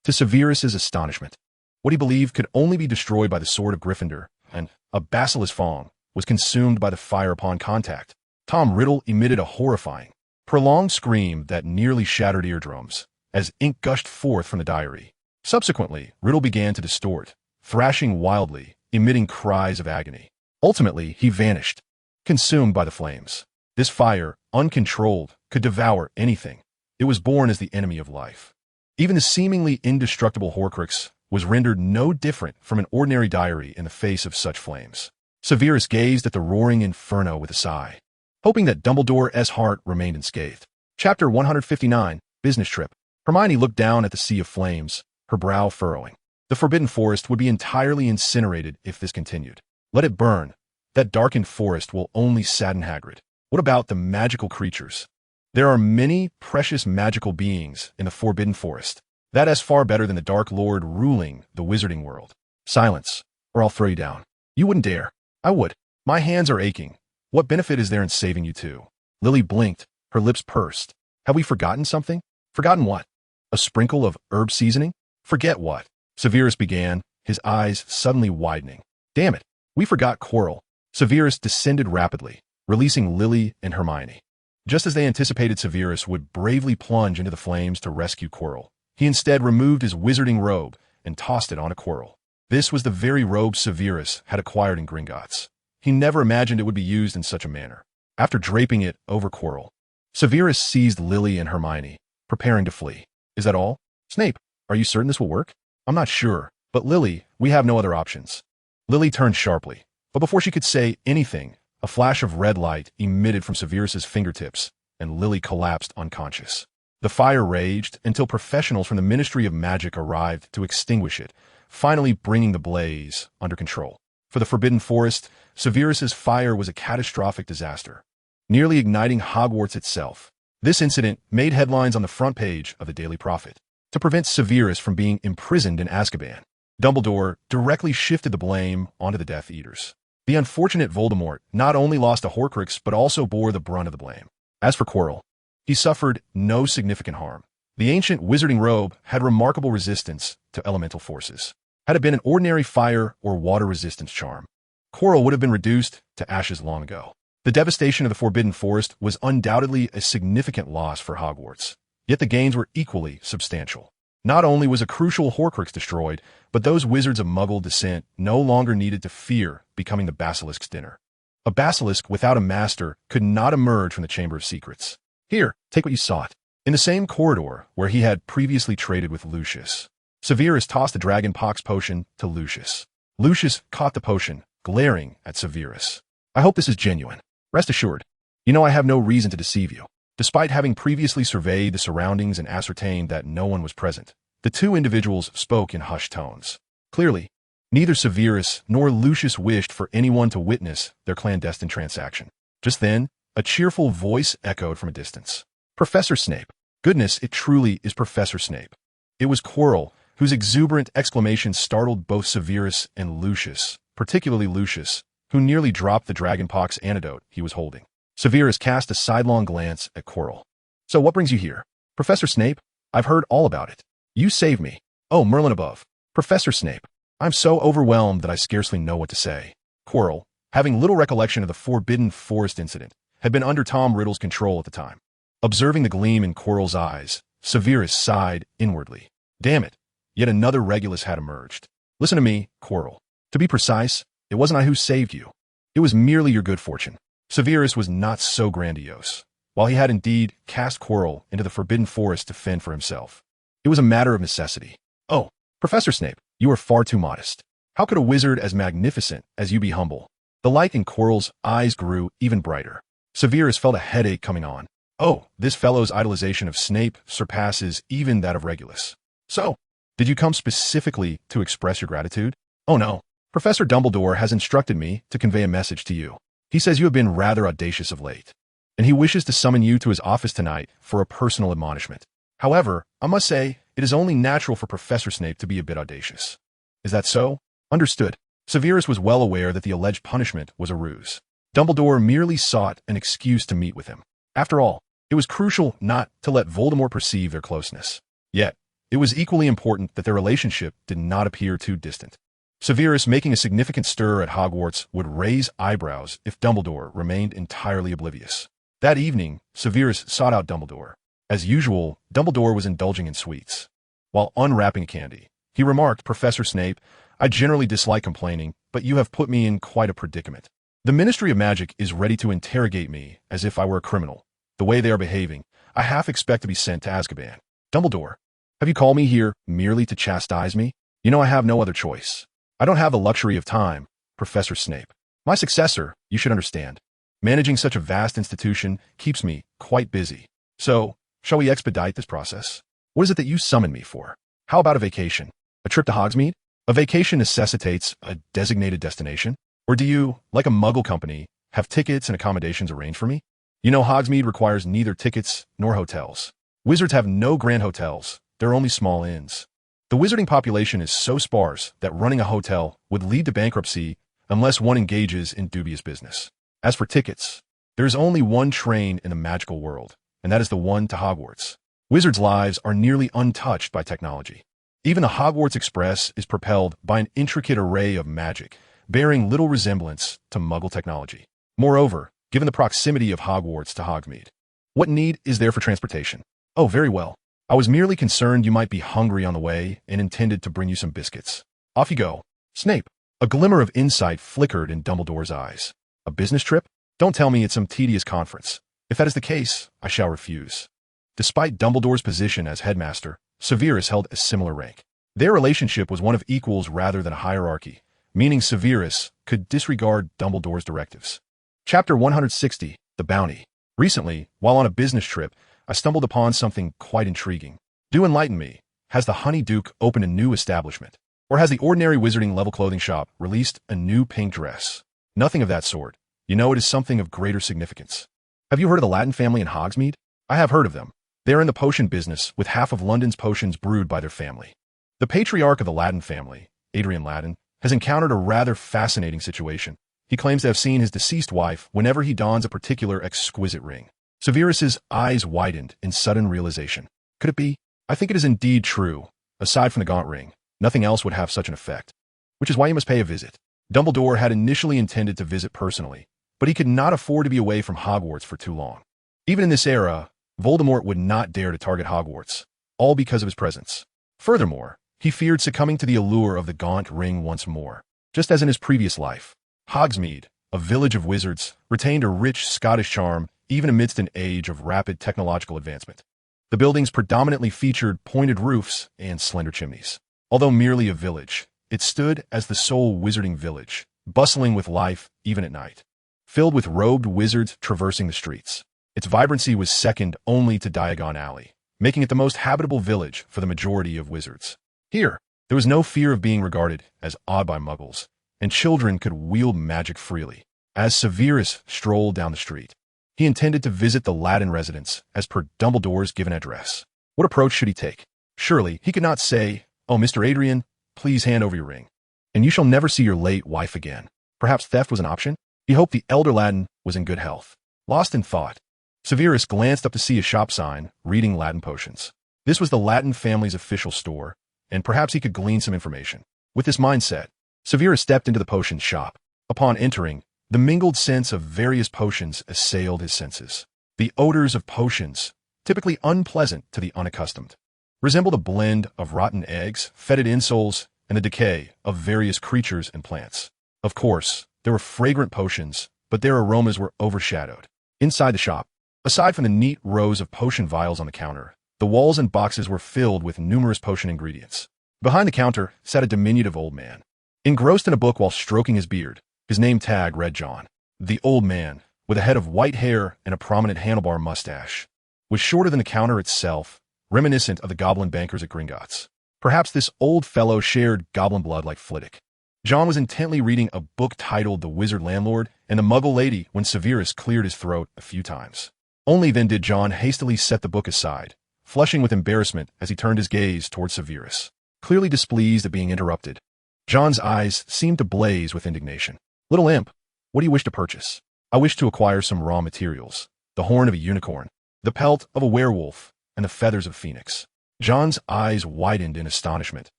To Severus's astonishment, what he believed could only be destroyed by the sword of Gryffindor, and a basilisk fong, was consumed by the fire upon contact. Tom Riddle emitted a horrifying, prolonged scream that nearly shattered eardrums, as ink gushed forth from the diary. Subsequently, Riddle began to distort, thrashing wildly, emitting cries of agony. Ultimately, he vanished, consumed by the flames. This fire, uncontrolled, could devour anything. It was born as the enemy of life. Even the seemingly indestructible Horcrux was rendered no different from an ordinary diary in the face of such flames. Severus gazed at the roaring inferno with a sigh, hoping that Dumbledore's heart remained unscathed. Chapter 159, Business Trip. Hermione looked down at the sea of flames, her brow furrowing. The Forbidden Forest would be entirely incinerated if this continued. Let it burn. That darkened forest will only sadden Hagrid. What about the magical creatures? There are many precious magical beings in the Forbidden Forest. That is far better than the Dark Lord ruling the Wizarding World. Silence, or I'll throw you down. You wouldn't dare. I would. My hands are aching. What benefit is there in saving you two? Lily blinked, her lips pursed. Have we forgotten something? Forgotten what? A sprinkle of herb seasoning? Forget what? Severus began, his eyes suddenly widening. Damn it, we forgot Quirrell. Severus descended rapidly, releasing Lily and Hermione. Just as they anticipated Severus would bravely plunge into the flames to rescue Quirrell, he instead removed his wizarding robe and tossed it onto Quirrell. This was the very robe Severus had acquired in Gringotts. He never imagined it would be used in such a manner. After draping it over Quirrell, Severus seized Lily and Hermione, preparing to flee. Is that all? Snape, are you certain this will work? I'm not sure, but Lily, we have no other options. Lily turned sharply, but before she could say anything, a flash of red light emitted from Severus's fingertips, and Lily collapsed unconscious. The fire raged until professionals from the Ministry of Magic arrived to extinguish it, finally bringing the blaze under control. For the Forbidden Forest, Severus's fire was a catastrophic disaster, nearly igniting Hogwarts itself. This incident made headlines on the front page of the Daily Prophet. To prevent Severus from being imprisoned in Azkaban, Dumbledore directly shifted the blame onto the Death Eaters. The unfortunate Voldemort not only lost a Horcrux but also bore the brunt of the blame. As for Quirrell, he suffered no significant harm. The ancient wizarding robe had remarkable resistance to elemental forces. Had it been an ordinary fire or water resistance charm, Quirrell would have been reduced to ashes long ago. The devastation of the Forbidden Forest was undoubtedly a significant loss for Hogwarts, yet the gains were equally substantial. Not only was a crucial Horcrux destroyed, but those wizards of Muggle descent no longer needed to fear becoming the Basilisk's dinner. A basilisk without a master could not emerge from the Chamber of Secrets. Here, take what you sought. In the same corridor where he had previously traded with Lucius, Severus tossed the dragon pox potion to Lucius. Lucius caught the potion, glaring at Severus. I hope this is genuine. Rest assured, you know I have no reason to deceive you. Despite having previously surveyed the surroundings and ascertained that no one was present, the two individuals spoke in hushed tones. Clearly, neither Severus nor Lucius wished for anyone to witness their clandestine transaction. Just then, a cheerful voice echoed from a distance. Professor Snape. Goodness, it truly is Professor Snape. It was Quirrell, whose exuberant exclamation startled both Severus and Lucius, particularly Lucius, who nearly dropped the dragonpox antidote he was holding. Severus cast a sidelong glance at Quirrell. So what brings you here? Professor Snape, I've heard all about it. You saved me. Oh, Merlin above. Professor Snape, I'm so overwhelmed that I scarcely know what to say. Quirrell, having little recollection of the Forbidden Forest incident, had been under Tom Riddle's control at the time. Observing the gleam in Quirrell's eyes, Severus sighed inwardly. Damn it, yet another Regulus had emerged. Listen to me, Quirrell. To be precise, it wasn't I who saved you. It was merely your good fortune. Severus was not so grandiose. While he had indeed cast Quirrell into the Forbidden Forest to fend for himself, it was a matter of necessity. Oh, Professor Snape, you are far too modest. How could a wizard as magnificent as you be humble? The light in Quirrell's eyes grew even brighter. Severus felt a headache coming on. Oh, this fellow's idolization of Snape surpasses even that of Regulus. So, did you come specifically to express your gratitude? Oh no, Professor Dumbledore has instructed me to convey a message to you. He says you have been rather audacious of late, and he wishes to summon you to his office tonight for a personal admonishment. However, I must say, it is only natural for Professor Snape to be a bit audacious. Is that so? Understood. Severus was well aware that the alleged punishment was a ruse. Dumbledore merely sought an excuse to meet with him. After all, it was crucial not to let Voldemort perceive their closeness. Yet, it was equally important that their relationship did not appear too distant. Severus making a significant stir at Hogwarts would raise eyebrows if Dumbledore remained entirely oblivious. That evening, Severus sought out Dumbledore. As usual, Dumbledore was indulging in sweets. While unwrapping candy, he remarked, Professor Snape, I generally dislike complaining, but you have put me in quite a predicament. The Ministry of Magic is ready to interrogate me as if I were a criminal. The way they are behaving, I half expect to be sent to Azkaban. Dumbledore, have you called me here merely to chastise me? You know I have no other choice. I don't have the luxury of time, Professor Snape. My successor, you should understand. Managing such a vast institution keeps me quite busy. So, shall we expedite this process? What is it that you summoned me for? How about a vacation? A trip to Hogsmeade? A vacation necessitates a designated destination? Or do you, like a muggle company, have tickets and accommodations arranged for me? You know, Hogsmeade requires neither tickets nor hotels. Wizards have no grand hotels. They're only small inns. The wizarding population is so sparse that running a hotel would lead to bankruptcy unless one engages in dubious business. As for tickets, there is only one train in the magical world, and that is the one to Hogwarts. Wizards' lives are nearly untouched by technology. Even the Hogwarts Express is propelled by an intricate array of magic, bearing little resemblance to Muggle technology. Moreover, given the proximity of Hogwarts to Hogsmeade, what need is there for transportation? Oh, very well. I was merely concerned you might be hungry on the way and intended to bring you some biscuits. Off you go. Snape. A glimmer of insight flickered in Dumbledore's eyes. A business trip? Don't tell me it's some tedious conference. If that is the case, I shall refuse. Despite Dumbledore's position as headmaster, Severus held a similar rank. Their relationship was one of equals rather than a hierarchy, meaning Severus could disregard Dumbledore's directives. Chapter 160, The Bounty. Recently, while on a business trip, I stumbled upon something quite intriguing. Do enlighten me. Has the Honeyduke opened a new establishment? Or has the ordinary wizarding level clothing shop released a new pink dress? Nothing of that sort. You know, it is something of greater significance. Have you heard of the Latin family in Hogsmeade? I have heard of them. They are in the potion business, with half of London's potions brewed by their family. The patriarch of the Latin family, Adrian Latin, has encountered a rather fascinating situation. He claims to have seen his deceased wife whenever he dons a particular exquisite ring. Severus's eyes widened in sudden realization. Could it be? I think it is indeed true. Aside from the gaunt ring, nothing else would have such an effect. Which is why you must pay a visit. Dumbledore had initially intended to visit personally, but he could not afford to be away from Hogwarts for too long. Even in this era, Voldemort would not dare to target Hogwarts, all because of his presence. Furthermore, he feared succumbing to the allure of the gaunt ring once more. Just as in his previous life, Hogsmeade, a village of wizards, retained a rich Scottish charm even amidst an age of rapid technological advancement. The buildings predominantly featured pointed roofs and slender chimneys. Although merely a village, it stood as the sole wizarding village, bustling with life even at night, filled with robed wizards traversing the streets. Its vibrancy was second only to Diagon Alley, making it the most habitable village for the majority of wizards. Here, there was no fear of being regarded as odd by muggles, and children could wield magic freely. As Severus strolled down the street, he intended to visit the Latin residence as per Dumbledore's given address. What approach should he take? Surely, he could not say, "Oh, Mr. Adrian, please hand over your ring, and you shall never see your late wife again." Perhaps theft was an option? He hoped the elder Latin was in good health. Lost in thought, Severus glanced up to see a shop sign reading Latin potions. This was the Latin family's official store, and perhaps he could glean some information. With this mindset, Severus stepped into the potion shop. Upon entering, the mingled scents of various potions assailed his senses. The odors of potions, typically unpleasant to the unaccustomed, resembled a blend of rotten eggs, fetid insoles, and the decay of various creatures and plants. Of course, there were fragrant potions, but their aromas were overshadowed. Inside the shop, aside from the neat rows of potion vials on the counter, the walls and boxes were filled with numerous potion ingredients. Behind the counter sat a diminutive old man, engrossed in a book while stroking his beard. His name tag read John. The old man, with a head of white hair and a prominent handlebar mustache, was shorter than the counter itself, reminiscent of the goblin bankers at Gringotts. Perhaps this old fellow shared goblin blood like Flitwick. John was intently reading a book titled The Wizard Landlord and the Muggle Lady when Severus cleared his throat a few times. Only then did John hastily set the book aside, flushing with embarrassment as he turned his gaze toward Severus. Clearly displeased at being interrupted, John's eyes seemed to blaze with indignation. "Little imp, what do you wish to purchase?" "I wish to acquire some raw materials, the horn of a unicorn, the pelt of a werewolf, and the feathers of a phoenix." John's eyes widened in astonishment,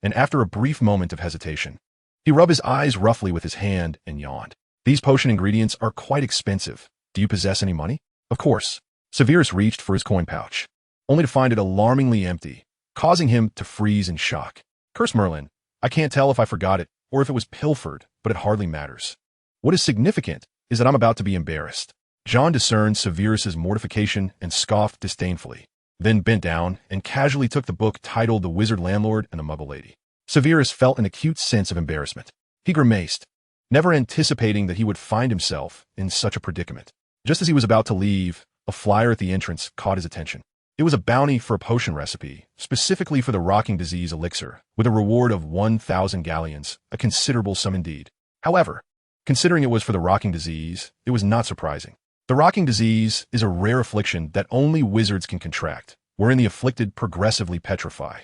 and after a brief moment of hesitation, he rubbed his eyes roughly with his hand and yawned. "These potion ingredients are quite expensive. Do you possess any money?" Of course. Severus reached for his coin pouch, only to find it alarmingly empty, causing him to freeze in shock. "Curse Merlin, I can't tell if I forgot it or if it was pilfered, but it hardly matters. What is significant is that I'm about to be embarrassed." John discerned Severus's mortification and scoffed disdainfully, then bent down and casually took the book titled The Wizard Landlord and the Muggle Lady. Severus felt an acute sense of embarrassment. He grimaced, never anticipating that he would find himself in such a predicament. Just as he was about to leave, a flyer at the entrance caught his attention. It was a bounty for a potion recipe, specifically for the rocking disease elixir, with a reward of 1,000 galleons, a considerable sum indeed. However, considering it was for the rocking disease, it was not surprising. The rocking disease is a rare affliction that only wizards can contract, wherein the afflicted progressively petrify.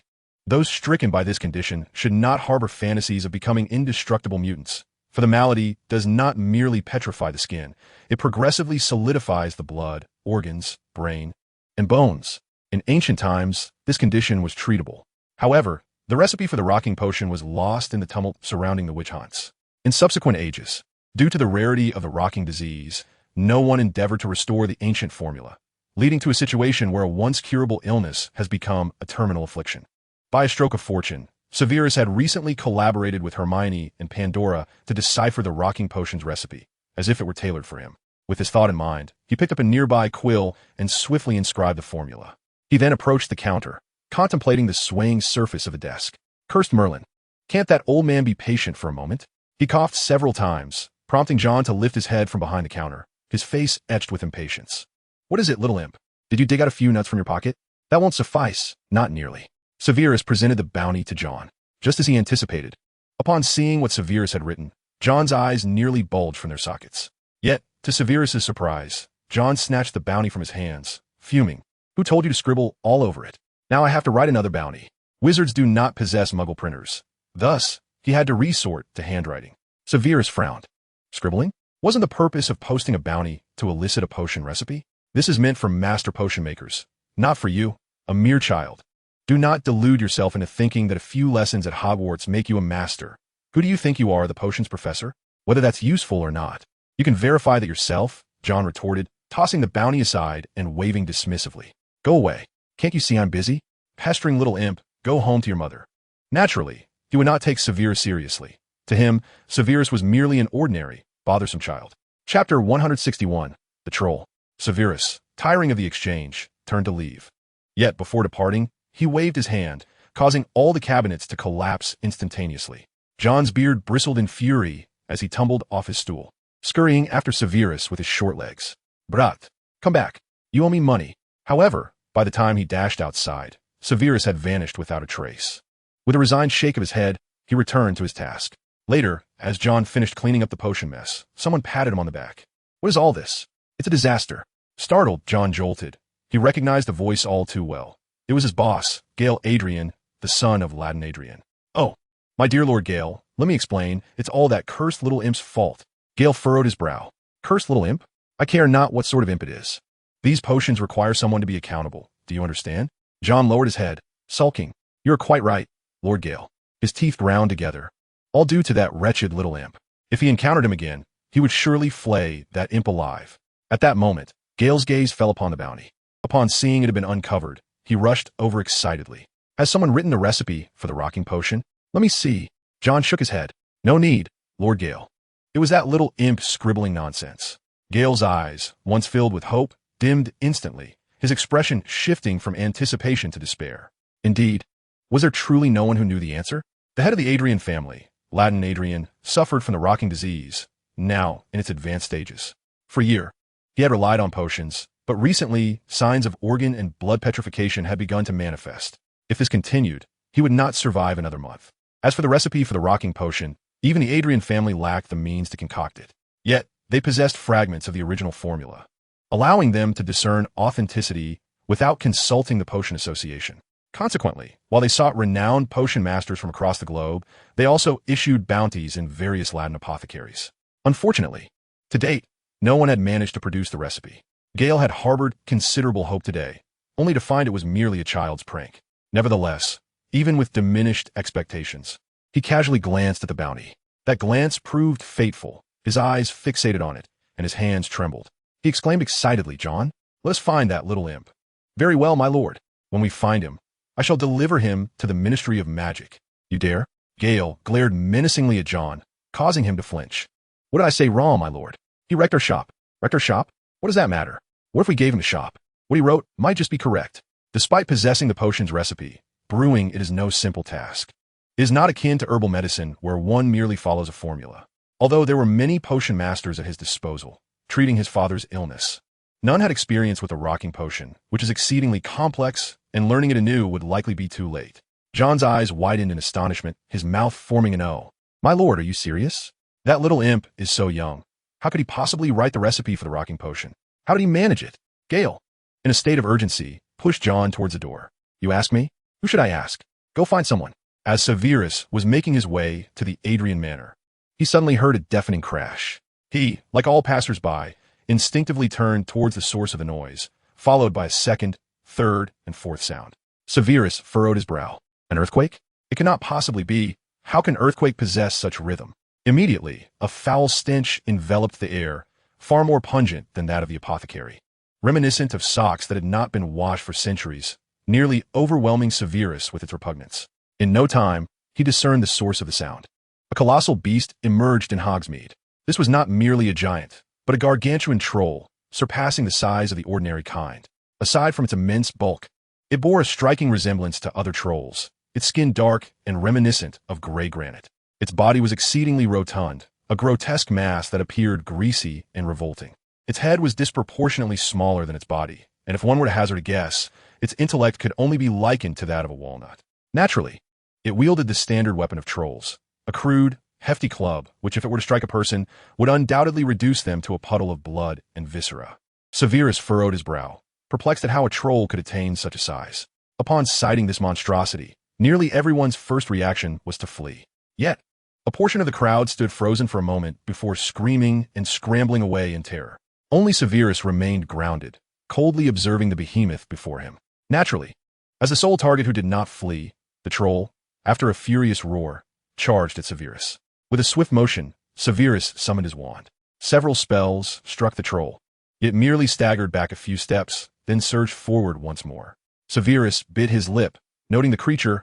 Those stricken by this condition should not harbor fantasies of becoming indestructible mutants, for the malady does not merely petrify the skin, it progressively solidifies the blood, organs, brain, and bones. In ancient times, this condition was treatable. However, the recipe for the rocking potion was lost in the tumult surrounding the witch hunts. In subsequent ages, due to the rarity of the rocking disease, no one endeavored to restore the ancient formula, leading to a situation where a once curable illness has become a terminal affliction. By a stroke of fortune, Severus had recently collaborated with Hermione and Pandora to decipher the rocking potion's recipe, as if it were tailored for him. With this thought in mind, he picked up a nearby quill and swiftly inscribed the formula. He then approached the counter, contemplating the swaying surface of the desk. Cursed Merlin, can't that old man be patient for a moment? He coughed several times, prompting John to lift his head from behind the counter, his face etched with impatience. What is it, little imp? Did you dig out a few nuts from your pocket? That won't suffice, not nearly. Severus presented the bounty to John, just as he anticipated. Upon seeing what Severus had written, John's eyes nearly bulged from their sockets. Yet, to Severus's surprise, John snatched the bounty from his hands, fuming. Who told you to scribble all over it? Now I have to write another bounty. Wizards do not possess muggle printers. Thus, he had to resort to handwriting. Severus frowned. Scribbling? Wasn't the purpose of posting a bounty to elicit a potion recipe? This is meant for master potion makers, not for you, a mere child. Do not delude yourself into thinking that a few lessons at Hogwarts make you a master. Who do you think you are, the potions professor? Whether that's useful or not. You can verify that yourself, John retorted, tossing the bounty aside and waving dismissively. Go away. Can't you see I'm busy? Pestering little imp, go home to your mother. Naturally, he would not take Severus seriously. To him, Severus was merely an ordinary, bothersome child. Chapter 161, The Troll. Severus, tiring of the exchange, turned to leave. Yet, before departing, he waved his hand, causing all the cabinets to collapse instantaneously. John's beard bristled in fury as he tumbled off his stool, scurrying after Severus with his short legs. Brat, come back. You owe me money. However, by the time he dashed outside, Severus had vanished without a trace. With a resigned shake of his head, he returned to his task. Later, as John finished cleaning up the potion mess, someone patted him on the back. What is all this? It's a disaster. Startled, John jolted. He recognized the voice all too well. It was his boss, Gale Adrian, the son of Latin Adrian. Oh, my dear Lord Gale, let me explain. It's all that cursed little imp's fault. Gale furrowed his brow. Cursed little imp? I care not what sort of imp it is. These potions require someone to be accountable. Do you understand? John lowered his head, sulking. You are quite right, Lord Gale. His teeth ground together. All due to that wretched little imp. If he encountered him again, he would surely flay that imp alive. At that moment, Gale's gaze fell upon the bounty. Upon seeing it had been uncovered, he rushed over excitedly. Has someone written the recipe for the rocking potion? Let me see. John shook his head. No need, Lord Gale. It was that little imp scribbling nonsense. Gale's eyes, once filled with hope, dimmed instantly, his expression shifting from anticipation to despair. Indeed, was there truly no one who knew the answer? The head of the Adrian family, Latin Adrian, suffered from the rocking disease, now in its advanced stages. For a year, he had relied on potions, but recently signs of organ and blood petrification had begun to manifest. If this continued, he would not survive another month. As for the recipe for the rocking potion, even the Adrian family lacked the means to concoct it. Yet, they possessed fragments of the original formula, allowing them to discern authenticity without consulting the Potion Association. Consequently, while they sought renowned potion masters from across the globe, they also issued bounties in various Latin apothecaries. Unfortunately, to date, no one had managed to produce the recipe. Gale had harbored considerable hope today, only to find it was merely a child's prank. Nevertheless, even with diminished expectations, he casually glanced at the bounty. That glance proved fateful, his eyes fixated on it, and his hands trembled. He exclaimed excitedly, John, let us find that little imp. Very well, my lord. When we find him, I shall deliver him to the Ministry of Magic. You dare? Gale glared menacingly at John, causing him to flinch. What did I say wrong, my lord? He wrecked our shop. Wrecked our shop? What does that matter? What if we gave him the shop? What he wrote might just be correct. Despite possessing the potion's recipe, brewing it is no simple task. It is not akin to herbal medicine where one merely follows a formula. Although there were many potion masters at his disposal, treating his father's illness, None had experience with a rocking potion, which is exceedingly complex, and learning it anew would likely be too late. John's eyes widened in astonishment, his mouth forming an O. My lord, are you serious? That little imp is so young. How could he possibly write the recipe for the rocking potion? How did he manage it? Gale, in a state of urgency, pushed John towards the door. You ask me? Who should I ask? Go find someone. As Severus was making his way to the Adrian Manor, he suddenly heard a deafening crash. He, like all passers-by, instinctively turned towards the source of the noise, followed by a second, third, and fourth sound. Severus furrowed his brow. An earthquake? It cannot possibly be. How can earthquake possess such rhythm? Immediately, a foul stench enveloped the air, far more pungent than that of the apothecary. Reminiscent of socks that had not been washed for centuries, nearly overwhelming Severus with its repugnance. In no time, he discerned the source of the sound. A colossal beast emerged in Hogsmeade. This was not merely a giant, but a gargantuan troll, surpassing the size of the ordinary kind. Aside from its immense bulk, it bore a striking resemblance to other trolls, its skin dark and reminiscent of gray granite. Its body was exceedingly rotund, a grotesque mass that appeared greasy and revolting. Its head was disproportionately smaller than its body, and if one were to hazard a guess, its intellect could only be likened to that of a walnut. Naturally, it wielded the standard weapon of trolls, a crude, hefty club, which if it were to strike a person, would undoubtedly reduce them to a puddle of blood and viscera. Severus furrowed his brow, perplexed at how a troll could attain such a size. Upon sighting this monstrosity, nearly everyone's first reaction was to flee. Yet, a portion of the crowd stood frozen for a moment before screaming and scrambling away in terror. Only Severus remained grounded, coldly observing the behemoth before him. Naturally, as the sole target who did not flee, the troll, after a furious roar, charged at Severus. With a swift motion, Severus summoned his wand. Several spells struck the troll. It merely staggered back a few steps, then surged forward once more. Severus bit his lip, noting the creature's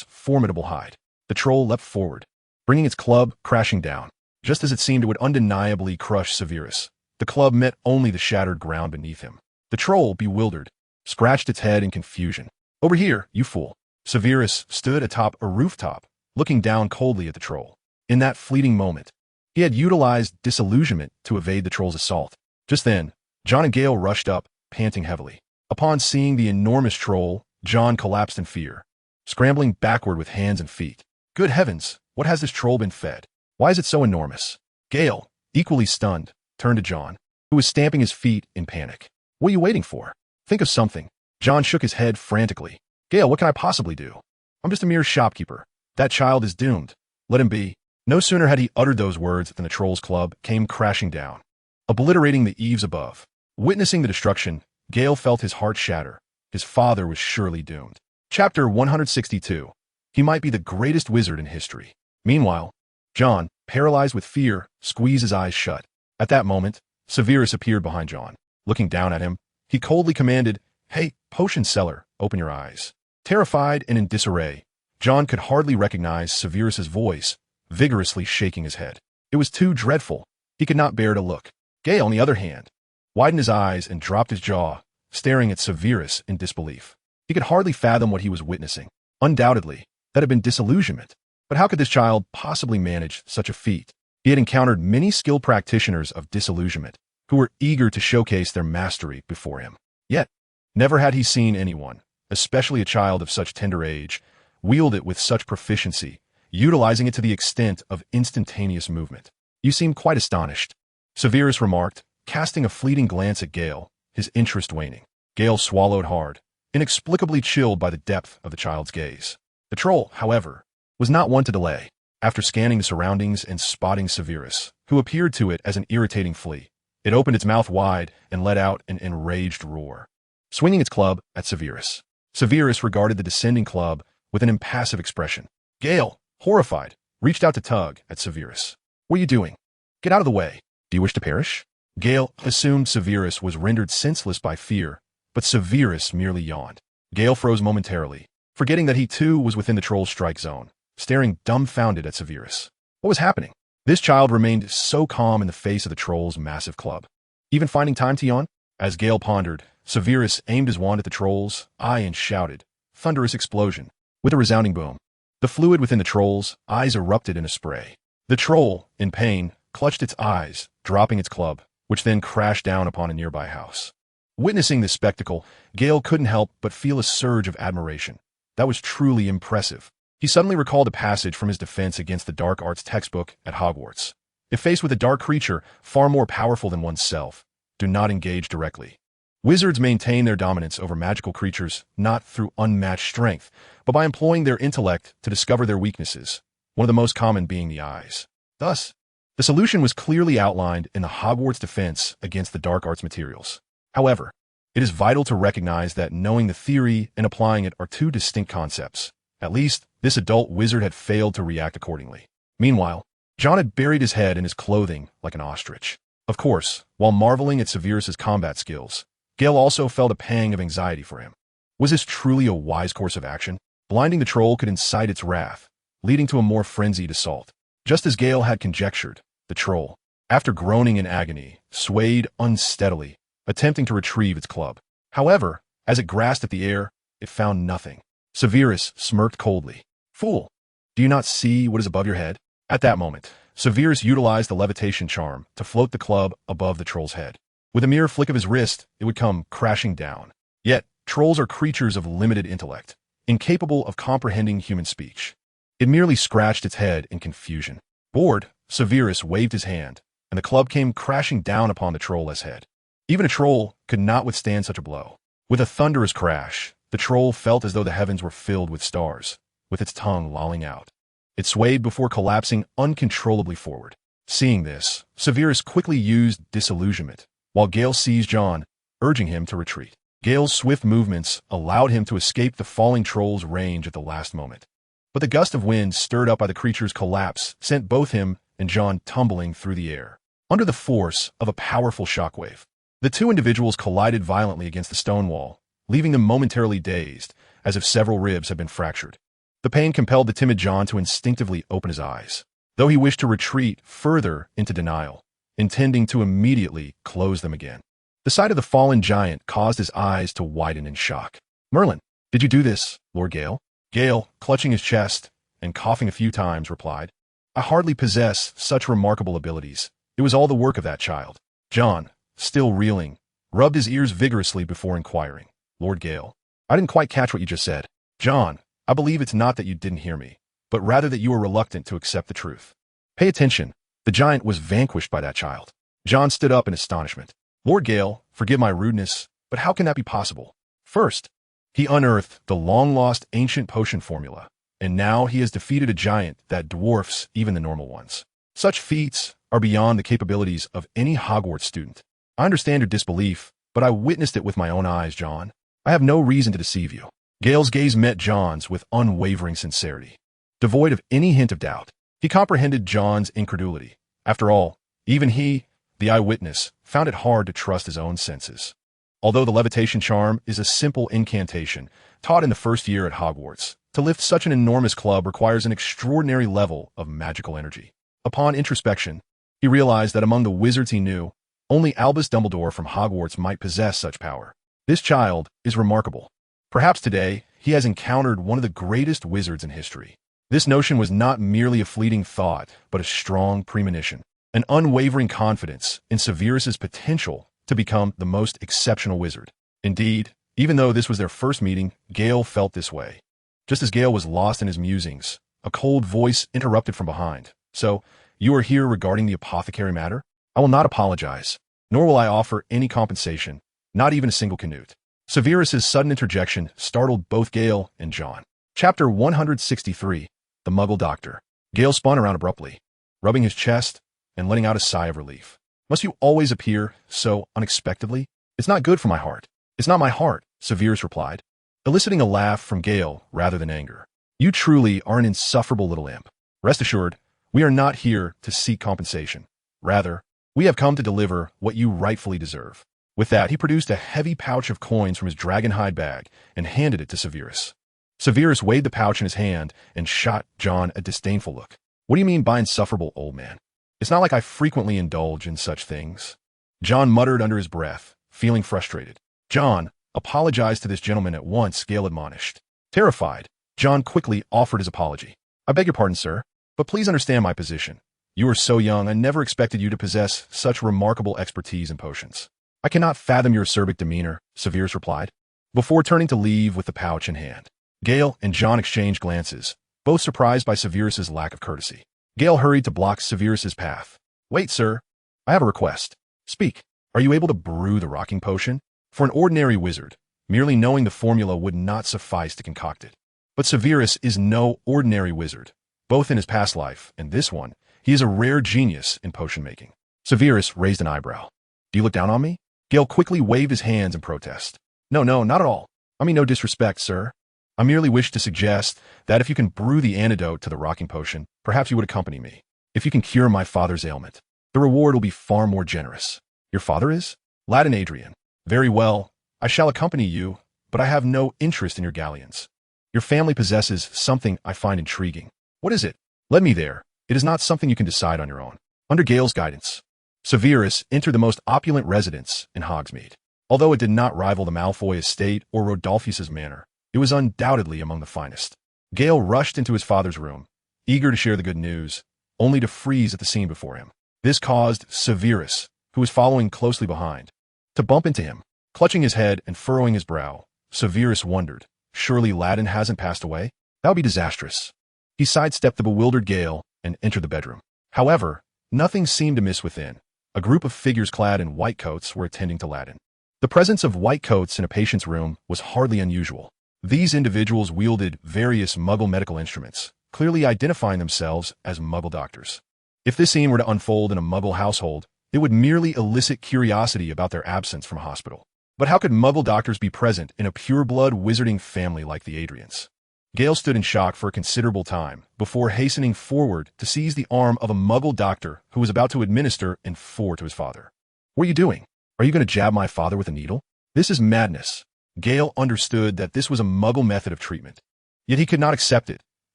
formidable hide. The troll leapt forward, bringing its club crashing down. Just as it seemed it would undeniably crush Severus, the club met only the shattered ground beneath him. The troll, bewildered, scratched its head in confusion. Over here, you fool. Severus stood atop a rooftop, looking down coldly at the troll. In that fleeting moment, he had utilized disillusionment to evade the troll's assault. Just then, John and Gale rushed up, panting heavily. Upon seeing the enormous troll, John collapsed in fear, scrambling backward with hands and feet. Good heavens, what has this troll been fed? Why is it so enormous? Gale, equally stunned, turned to John, who was stamping his feet in panic. What are you waiting for? Think of something. John shook his head frantically. Gale, what can I possibly do? I'm just a mere shopkeeper. That child is doomed. Let him be. No sooner had he uttered those words than the troll's club came crashing down, obliterating the eaves above. Witnessing the destruction, Gale felt his heart shatter. His father was surely doomed. Chapter 162. He might be the greatest wizard in history. Meanwhile, John, paralyzed with fear, squeezed his eyes shut. At that moment, Severus appeared behind John. Looking down at him, he coldly commanded, Hey, potion seller, open your eyes. Terrified and in disarray, John could hardly recognize Severus's voice, vigorously shaking his head. It was too dreadful. He could not bear to look. Gale, on the other hand, widened his eyes and dropped his jaw, staring at Severus in disbelief. He could hardly fathom what he was witnessing. Undoubtedly, that had been disillusionment. But how could this child possibly manage such a feat? He had encountered many skilled practitioners of disillusionment who were eager to showcase their mastery before him. Yet, never had he seen anyone, especially a child of such tender age, wield it with such proficiency, utilizing it to the extent of instantaneous movement. You seem quite astonished, Severus remarked, casting a fleeting glance at Gale, his interest waning. Gale swallowed hard, inexplicably chilled by the depth of the child's gaze. The troll, however, was not one to delay. After scanning the surroundings and spotting Severus, who appeared to it as an irritating flea, it opened its mouth wide and let out an enraged roar, swinging its club at Severus. Severus regarded the descending club with an impassive expression. Gale, horrified, reached out to tug at Severus. What are you doing? Get out of the way. Do you wish to perish? Gale assumed Severus was rendered senseless by fear, but Severus merely yawned. Gale froze momentarily, forgetting that he too was within the troll's strike zone, staring dumbfounded at Severus. What was happening? This child remained so calm in the face of the troll's massive club. Even finding time to yawn? As Gale pondered, Severus aimed his wand at the troll's eye and shouted, thunderous explosion. With a resounding boom, the fluid within the troll's eyes erupted in a spray. The troll, in pain, clutched its eyes, dropping its club, which then crashed down upon a nearby house. Witnessing this spectacle, Gale couldn't help but feel a surge of admiration. That was truly impressive. He suddenly recalled a passage from his defense against the dark arts textbook at Hogwarts. If faced with a dark creature far more powerful than oneself, do not engage directly. Wizards maintain their dominance over magical creatures not through unmatched strength, but by employing their intellect to discover their weaknesses, one of the most common being the eyes. Thus, the solution was clearly outlined in the Hogwarts defense against the dark arts materials. However, it is vital to recognize that knowing the theory and applying it are two distinct concepts. At least, this adult wizard had failed to react accordingly. Meanwhile, John had buried his head in his clothing like an ostrich. Of course, while marveling at Severus's combat skills, Gale also felt a pang of anxiety for him. Was this truly a wise course of action? Blinding the troll could incite its wrath, leading to a more frenzied assault. Just as Gale had conjectured, the troll, after groaning in agony, swayed unsteadily, attempting to retrieve its club. However, as it grasped at the air, it found nothing. Severus smirked coldly. "Fool, do you not see what is above your head?" At that moment, Severus utilized the levitation charm to float the club above the troll's head. With a mere flick of his wrist, it would come crashing down. Yet, trolls are creatures of limited intellect, incapable of comprehending human speech. It merely scratched its head in confusion. Bored, Severus waved his hand, and the club came crashing down upon the troll's head. Even a troll could not withstand such a blow. With a thunderous crash, the troll felt as though the heavens were filled with stars, with its tongue lolling out. It swayed before collapsing uncontrollably forward. Seeing this, Severus quickly used disillusionment, while Gale seized John, urging him to retreat. Gale's swift movements allowed him to escape the falling troll's range at the last moment. But the gust of wind stirred up by the creature's collapse sent both him and John tumbling through the air. Under the force of a powerful shockwave, the two individuals collided violently against the stone wall, leaving them momentarily dazed, as if several ribs had been fractured. The pain compelled the timid John to instinctively open his eyes, though he wished to retreat further into denial, intending to immediately close them again. The sight of the fallen giant caused his eyes to widen in shock. "Merlin, did you do this, Lord Gale?" Gale, clutching his chest and coughing a few times, replied, "I hardly possess such remarkable abilities. It was all the work of that child." John, still reeling, rubbed his ears vigorously before inquiring, "Lord Gale, I didn't quite catch what you just said." "John, I believe it's not that you didn't hear me, but rather that you were reluctant to accept the truth. Pay attention. The giant was vanquished by that child." John stood up in astonishment. "Lord Gale, forgive my rudeness, but how can that be possible? First, he unearthed the long-lost ancient potion formula, and now he has defeated a giant that dwarfs even the normal ones. Such feats are beyond the capabilities of any Hogwarts student. I understand your disbelief, but I witnessed it with my own eyes, John. I have no reason to deceive you." Gale's gaze met John's with unwavering sincerity. Devoid of any hint of doubt, he comprehended John's incredulity. After all, even he, the eyewitness, found it hard to trust his own senses. Although the levitation charm is a simple incantation taught in the first year at Hogwarts, to lift such an enormous club requires an extraordinary level of magical energy. Upon introspection, he realized that among the wizards he knew, only Albus Dumbledore from Hogwarts might possess such power. This child is remarkable. Perhaps today, he has encountered one of the greatest wizards in history. This notion was not merely a fleeting thought, but a strong premonition, an unwavering confidence in Severus's potential to become the most exceptional wizard. Indeed, even though this was their first meeting, Gale felt this way. Just as Gale was lost in his musings, a cold voice interrupted from behind. "So, you are here regarding the apothecary matter? I will not apologize, nor will I offer any compensation, not even a single canute." Severus's sudden interjection startled both Gale and John. Chapter 163, The Muggle Doctor. Gale spun around abruptly, rubbing his chest and letting out a sigh of relief. "Must you always appear so unexpectedly? It's not good for my heart." "It's not my heart," Severus replied, eliciting a laugh from Gale rather than anger. "You truly are an insufferable little imp. Rest assured, we are not here to seek compensation. Rather, we have come to deliver what you rightfully deserve." With that, he produced a heavy pouch of coins from his dragonhide bag and handed it to Severus. Severus weighed the pouch in his hand and shot John a disdainful look. "What do you mean by insufferable, old man? It's not like I frequently indulge in such things." John muttered under his breath, feeling frustrated. "John, apologize to this gentleman at once," Gale admonished. Terrified, John quickly offered his apology. "I beg your pardon, sir, but please understand my position. You are so young, I never expected you to possess such remarkable expertise in potions. I cannot fathom your acerbic demeanor, Severus replied, before turning to leave with the pouch in hand. Gale and John exchanged glances, both surprised by Severus's lack of courtesy. Gale hurried to block Severus's path. Wait, sir. I have a request. Speak. Are you able to brew the rocking potion? For an ordinary wizard, merely knowing the formula would not suffice to concoct it. But Severus is no ordinary wizard. Both in his past life and this one, he is a rare genius in potion making. Severus raised an eyebrow. Do you look down on me? Gale quickly waved his hands in protest. No, not at all. I mean no disrespect, sir. I merely wish to suggest that if you can brew the antidote to the rocking potion, perhaps you would accompany me. If you can cure my father's ailment, the reward will be far more generous. Your father is? Latin Adrian. Very well. I shall accompany you, but I have no interest in your galleons. Your family possesses something I find intriguing. What is it? Lead me there. It is not something you can decide on your own. Under Gale's guidance, Severus entered the most opulent residence in Hogsmeade. Although it did not rival the Malfoy estate or Rodolphus's manor, it was undoubtedly among the finest. Gale rushed into his father's room, eager to share the good news, only to freeze at the scene before him. This caused Severus, who was following closely behind, to bump into him. Clutching his head and furrowing his brow, Severus wondered, surely Ladin hasn't passed away? That would be disastrous. He sidestepped the bewildered Gale and entered the bedroom. However, nothing seemed amiss within. A group of figures clad in white coats were attending to Ladin. The presence of white coats in a patient's room was hardly unusual. These individuals wielded various Muggle medical instruments, clearly identifying themselves as Muggle doctors. If this scene were to unfold in a Muggle household, it would merely elicit curiosity about their absence from a hospital. But how could Muggle doctors be present in a pure-blood wizarding family like the Adrians? Gale stood in shock for a considerable time before hastening forward to seize the arm of a Muggle doctor who was about to administer N4 to his father. What are you doing? Are you going to jab my father with a needle? This is madness. Gale understood that this was a Muggle method of treatment. Yet he could not accept it,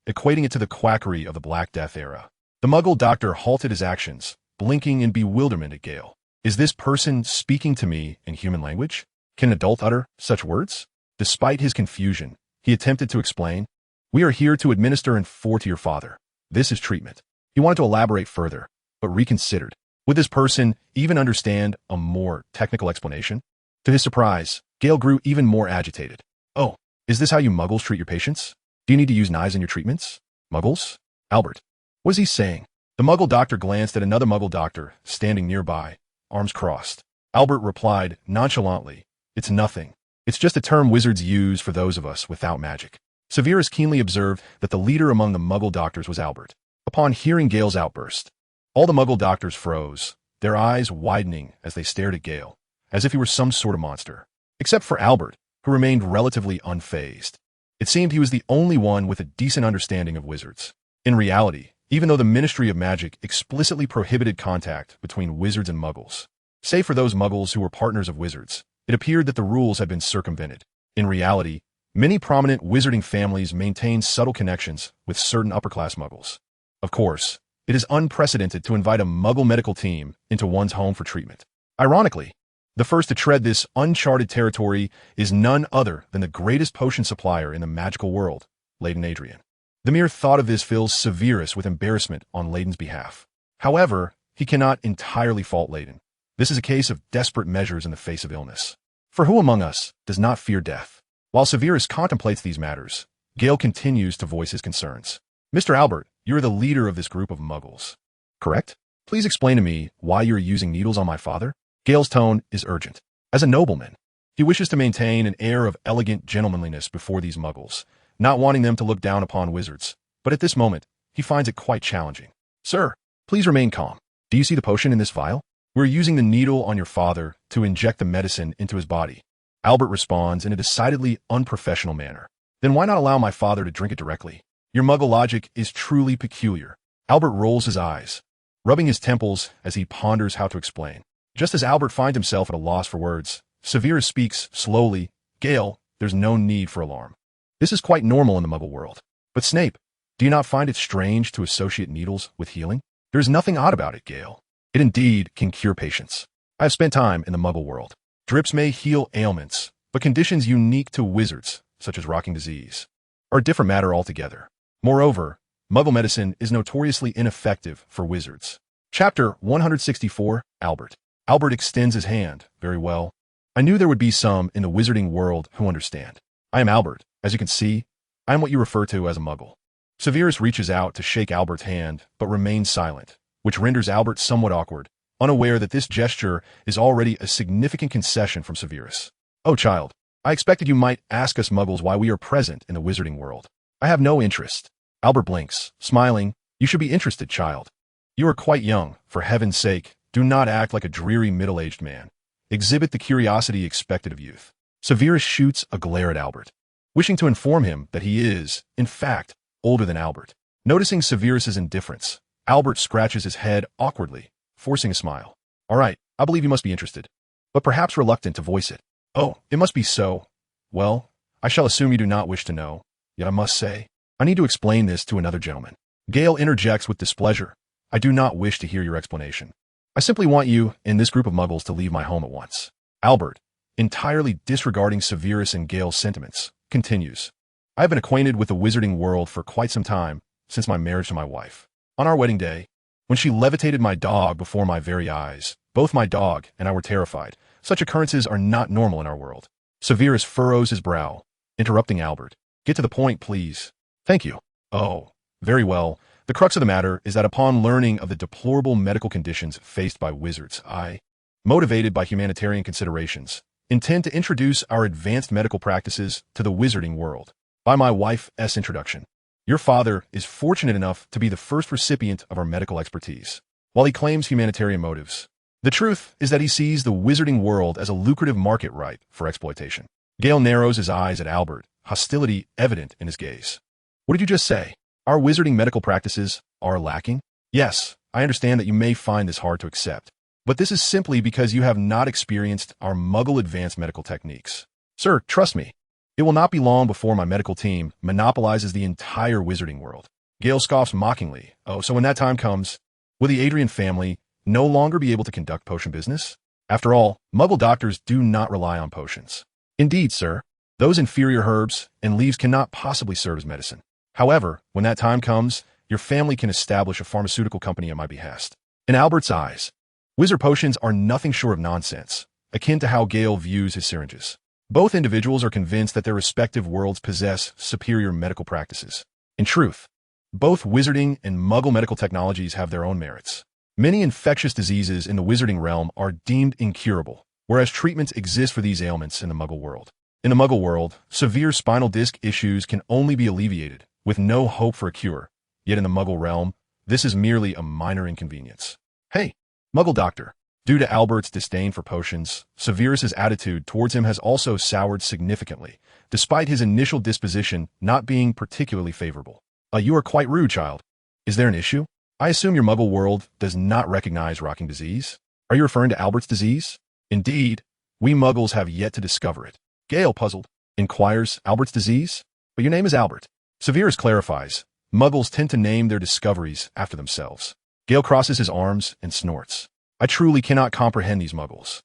equating it to the quackery of the Black Death era. The Muggle doctor halted his actions, blinking in bewilderment at Gale. Is this person speaking to me in human language? Can an adult utter such words? Despite his confusion, he attempted to explain. We are here to administer N4 to your father. This is treatment. He wanted to elaborate further, but reconsidered. Would this person even understand a more technical explanation? To his surprise, Gale grew even more agitated. Oh, is this how you Muggles treat your patients? Do you need to use knives in your treatments? Muggles? Albert. What is he saying? The Muggle doctor glanced at another Muggle doctor standing nearby, arms crossed. Albert replied nonchalantly, It's nothing. It's just a term wizards use for those of us without magic. Severus keenly observed that the leader among the Muggle doctors was Albert. Upon hearing Gale's outburst, all the Muggle doctors froze, their eyes widening as they stared at Gale, as if he were some sort of monster. Except for Albert, who remained relatively unfazed. It seemed he was the only one with a decent understanding of wizards. In reality, even though the Ministry of Magic explicitly prohibited contact between wizards and Muggles, save for those Muggles who were partners of wizards, it appeared that the rules had been circumvented. In reality, many prominent wizarding families maintained subtle connections with certain upper-class Muggles. Of course, it is unprecedented to invite a Muggle medical team into one's home for treatment. Ironically, the first to tread this uncharted territory is none other than the greatest potion supplier in the magical world, Latin Adrian. The mere thought of this fills Severus with embarrassment on Layton's behalf. However, he cannot entirely fault Layton. This is a case of desperate measures in the face of illness. For who among us does not fear death? While Severus contemplates these matters, Gale continues to voice his concerns. Mr. Albert, you are the leader of this group of Muggles, correct? Please explain to me why you are using needles on my father? Gale's tone is urgent. As a nobleman, he wishes to maintain an air of elegant gentlemanliness before these Muggles, not wanting them to look down upon wizards, but at this moment, he finds it quite challenging. Sir, please remain calm. Do you see the potion in this vial? We're using the needle on your father to inject the medicine into his body. Albert responds in a decidedly unprofessional manner. Then why not allow my father to drink it directly? Your Muggle logic is truly peculiar. Albert rolls his eyes, rubbing his temples as he ponders how to explain. Just as Albert finds himself at a loss for words, Severus speaks slowly. Gale, there's no need for alarm. This is quite normal in the Muggle world. But Snape, do you not find it strange to associate needles with healing? There is nothing odd about it, Gale. It indeed can cure patients. I have spent time in the Muggle world. Drips may heal ailments, but conditions unique to wizards, such as rocking disease, are a different matter altogether. Moreover, Muggle medicine is notoriously ineffective for wizards. Chapter 164, Albert. Albert extends his hand. Very well. I knew there would be some in the wizarding world who understand. I am Albert. As you can see, I am what you refer to as a muggle. Severus reaches out to shake Albert's hand, but remains silent, which renders Albert somewhat awkward, unaware that this gesture is already a significant concession from Severus. Oh, child, I expected you might ask us muggles why we are present in the wizarding world. I have no interest. Albert blinks, smiling. You should be interested, child. You are quite young. For heaven's sake, do not act like a dreary middle-aged man. Exhibit the curiosity expected of youth. Severus shoots a glare at Albert, wishing to inform him that he is, in fact, older than Albert. Noticing Severus's indifference, Albert scratches his head awkwardly, forcing a smile. All right, I believe you must be interested, but perhaps reluctant to voice it. Oh, it must be so. Well, I shall assume you do not wish to know, yet I must say, I need to explain this to another gentleman. Gale interjects with displeasure. I do not wish to hear your explanation. I simply want you, in this group of muggles, to leave my home at once. Albert, entirely disregarding Severus and Gale's sentiments, continues. I have been acquainted with the wizarding world for quite some time, since my marriage to my wife. On our wedding day, when she levitated my dog before my very eyes, both my dog and I were terrified. Such occurrences are not normal in our world. Severus furrows his brow, interrupting Albert. Get to the point, please. Thank you. Oh, very well. The crux of the matter is that upon learning of the deplorable medical conditions faced by wizards, I, motivated by humanitarian considerations, intend to introduce our advanced medical practices to the wizarding world. By my wife's introduction, your father is fortunate enough to be the first recipient of our medical expertise. While he claims humanitarian motives, the truth is that he sees the wizarding world as a lucrative market ripe for exploitation. Gale narrows his eyes at Albert, hostility evident in his gaze. What did you just say? Our wizarding medical practices are lacking? Yes, I understand that you may find this hard to accept, but this is simply because you have not experienced our muggle advanced medical techniques. Sir, trust me, it will not be long before my medical team monopolizes the entire wizarding world. Gale scoffs mockingly. Oh, so when that time comes, will the Adrian family no longer be able to conduct potion business? After all, muggle doctors do not rely on potions. Indeed, sir, those inferior herbs and leaves cannot possibly serve as medicine. However, when that time comes, your family can establish a pharmaceutical company at my behest. In Albert's eyes, wizard potions are nothing short of nonsense, akin to how Gale views his syringes. Both individuals are convinced that their respective worlds possess superior medical practices. In truth, both wizarding and muggle medical technologies have their own merits. Many infectious diseases in the wizarding realm are deemed incurable, whereas treatments exist for these ailments in the muggle world. In the muggle world, severe spinal disc issues can only be alleviated, with no hope for a cure. Yet in the muggle realm, this is merely a minor inconvenience. Hey, muggle doctor. Due to Albert's disdain for potions, Severus's attitude towards him has also soured significantly, despite his initial disposition not being particularly favorable. You are quite rude, child. Is there an issue? I assume your muggle world does not recognize rocking disease? Are you referring to Albert's disease? Indeed, we muggles have yet to discover it. Gale, puzzled, inquires, Albert's disease? But your name is Albert. Severus clarifies, muggles tend to name their discoveries after themselves. Gale crosses his arms and snorts. I truly cannot comprehend these muggles.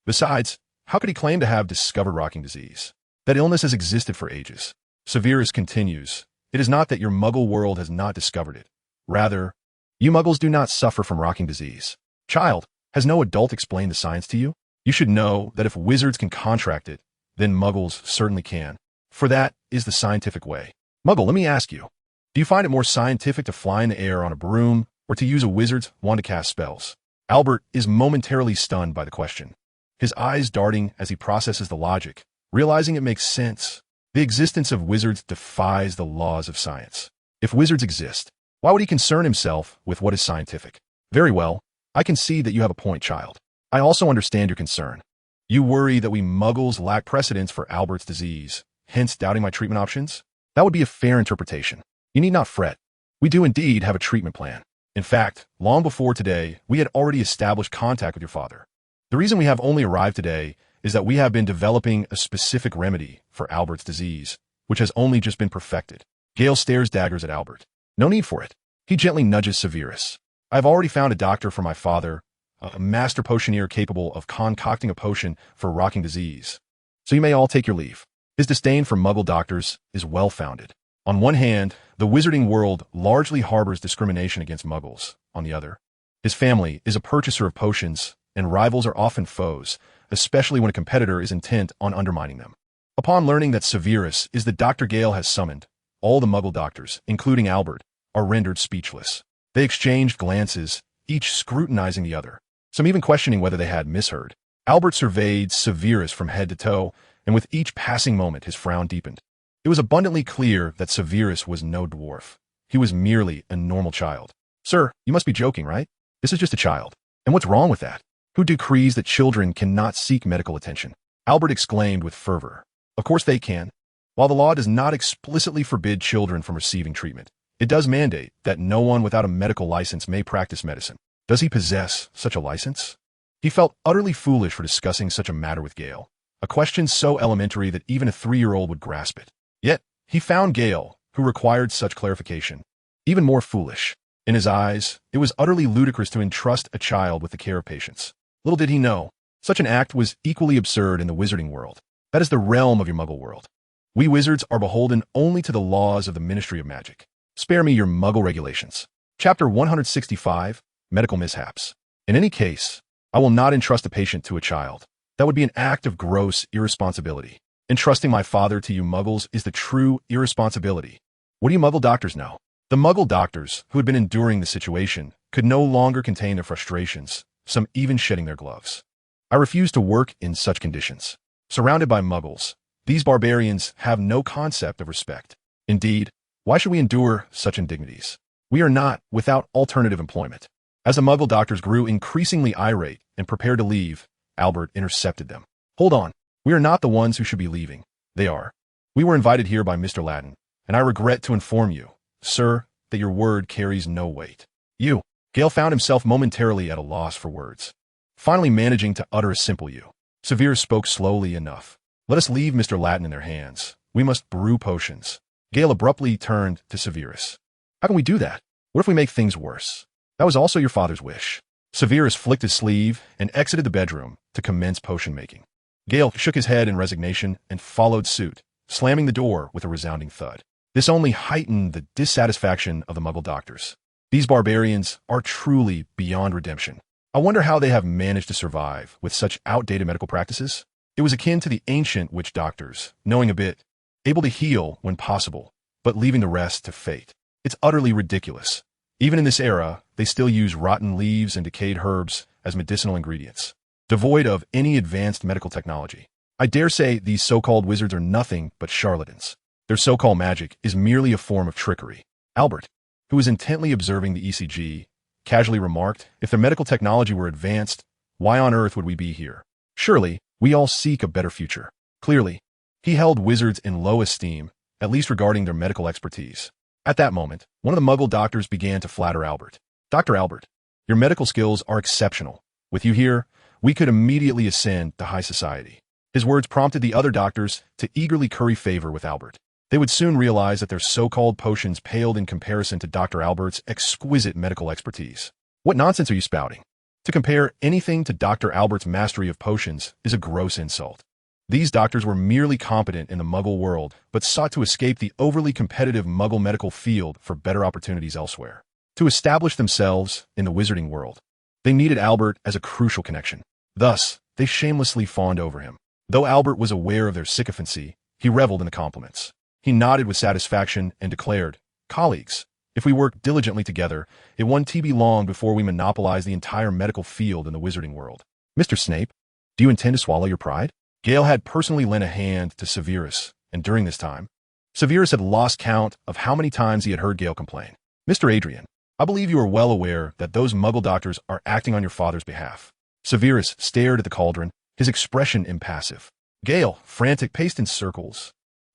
Besides, how could he claim to have discovered rocking disease? That illness has existed for ages. Severus continues, it is not that your muggle world has not discovered it. Rather, you muggles do not suffer from rocking disease. Child, has no adult explained the science to you? You should know that if wizards can contract it, then muggles certainly can. For that is the scientific way. Muggle, let me ask you, do you find it more scientific to fly in the air on a broom or to use a wizard's wand to cast spells? Albert is momentarily stunned by the question, his eyes darting as he processes the logic, realizing it makes sense. The existence of wizards defies the laws of science. If wizards exist, why would he concern himself with what is scientific? Very well, I can see that you have a point, child. I also understand your concern. You worry that we muggles lack precedence for Albert's disease, hence doubting my treatment options? That would be a fair interpretation. You need not fret. We do indeed have a treatment plan. In fact, long before today, we had already established contact with your father. The reason we have only arrived today is that we have been developing a specific remedy for Albert's disease, which has only just been perfected. Gale stares daggers at Albert. No need for it. He gently nudges Severus. I have already found a doctor for my father, a master potioneer capable of concocting a potion for rocking disease. So you may all take your leave. His disdain for muggle doctors is well-founded. On one hand, the wizarding world largely harbors discrimination against muggles. On the other, his family is a purchaser of potions and rivals are often foes, especially when a competitor is intent on undermining them. Upon learning that Severus is the Dr. Gale has summoned, all the Muggle doctors, including Albert, are rendered speechless. They exchanged glances, each scrutinizing the other, some even questioning whether they had misheard. Albert surveyed Severus from head to toe, and with each passing moment his frown deepened. It was abundantly clear that Severus was no dwarf. He was merely a normal child. Sir, you must be joking, right? This is just a child. And what's wrong with that? Who decrees that children cannot seek medical attention? Albert exclaimed with fervor. Of course they can. While the law does not explicitly forbid children from receiving treatment, it does mandate that no one without a medical license may practice medicine. Does he possess such a license? He felt utterly foolish for discussing such a matter with Gale, a question so elementary that even a 3-year-old would grasp it. Yet, he found Gale, who required such clarification, even more foolish. In his eyes, it was utterly ludicrous to entrust a child with the care of patients. Little did he know, such an act was equally absurd in the wizarding world. That is the realm of your Muggle world. We wizards are beholden only to the laws of the Ministry of Magic. Spare me your Muggle regulations. Chapter 165, Medical Mishaps. In any case, I will not entrust a patient to a child. That would be an act of gross irresponsibility. Entrusting my father to you Muggles is the true irresponsibility. What do you Muggle doctors know? The Muggle doctors, who had been enduring the situation, could no longer contain their frustrations, some even shedding their gloves. I refuse to work in such conditions. Surrounded by Muggles, these barbarians have no concept of respect. Indeed, why should we endure such indignities? We are not without alternative employment. As the Muggle doctors grew increasingly irate and prepared to leave, Albert intercepted them. Hold on. We are not the ones who should be leaving. They are. We were invited here by Mr. Ladin, and I regret to inform you, sir, that your word carries no weight. You. Gale found himself momentarily at a loss for words, finally managing to utter a simple you. Severus spoke slowly enough. Let us leave Mr. Ladin in their hands. We must brew potions. Gale abruptly turned to Severus. How can we do that? What if we make things worse? That was also your father's wish. Severus flicked his sleeve and exited the bedroom to commence potion making. Gale shook his head in resignation and followed suit, slamming the door with a resounding thud. This only heightened the dissatisfaction of the Muggle doctors. These barbarians are truly beyond redemption. I wonder how they have managed to survive with such outdated medical practices. It was akin to the ancient witch doctors, knowing a bit, able to heal when possible, but leaving the rest to fate. It's utterly ridiculous. Even in this era, they still use rotten leaves and decayed herbs as medicinal ingredients, devoid of any advanced medical technology. I dare say these so-called wizards are nothing but charlatans. Their so-called magic is merely a form of trickery. Albert, who was intently observing the ECG, casually remarked, if their medical technology were advanced, why on earth would we be here? Surely, we all seek a better future. Clearly, he held wizards in low esteem, at least regarding their medical expertise. At that moment, one of the Muggle doctors began to flatter Albert. Dr. Albert, your medical skills are exceptional. With you here, we could immediately ascend to high society. His words prompted the other doctors to eagerly curry favor with Albert. They would soon realize that their so-called potions paled in comparison to Dr. Albert's exquisite medical expertise. What nonsense are you spouting? To compare anything to Dr. Albert's mastery of potions is a gross insult. These doctors were merely competent in the Muggle world, but sought to escape the overly competitive Muggle medical field for better opportunities elsewhere. To establish themselves in the wizarding world, they needed Albert as a crucial connection. Thus, they shamelessly fawned over him. Though Albert was aware of their sycophancy, he reveled in the compliments. He nodded with satisfaction and declared, colleagues, if we work diligently together, it won't be long before we monopolize the entire medical field in the wizarding world. Mr. Snape, do you intend to swallow your pride? Gale had personally lent a hand to Severus, and during this time, Severus had lost count of how many times he had heard Gale complain. Mr. Adrian, I believe you are well aware that those Muggle doctors are acting on your father's behalf. Severus stared at the cauldron, his expression impassive. Gale, frantic, paced in circles,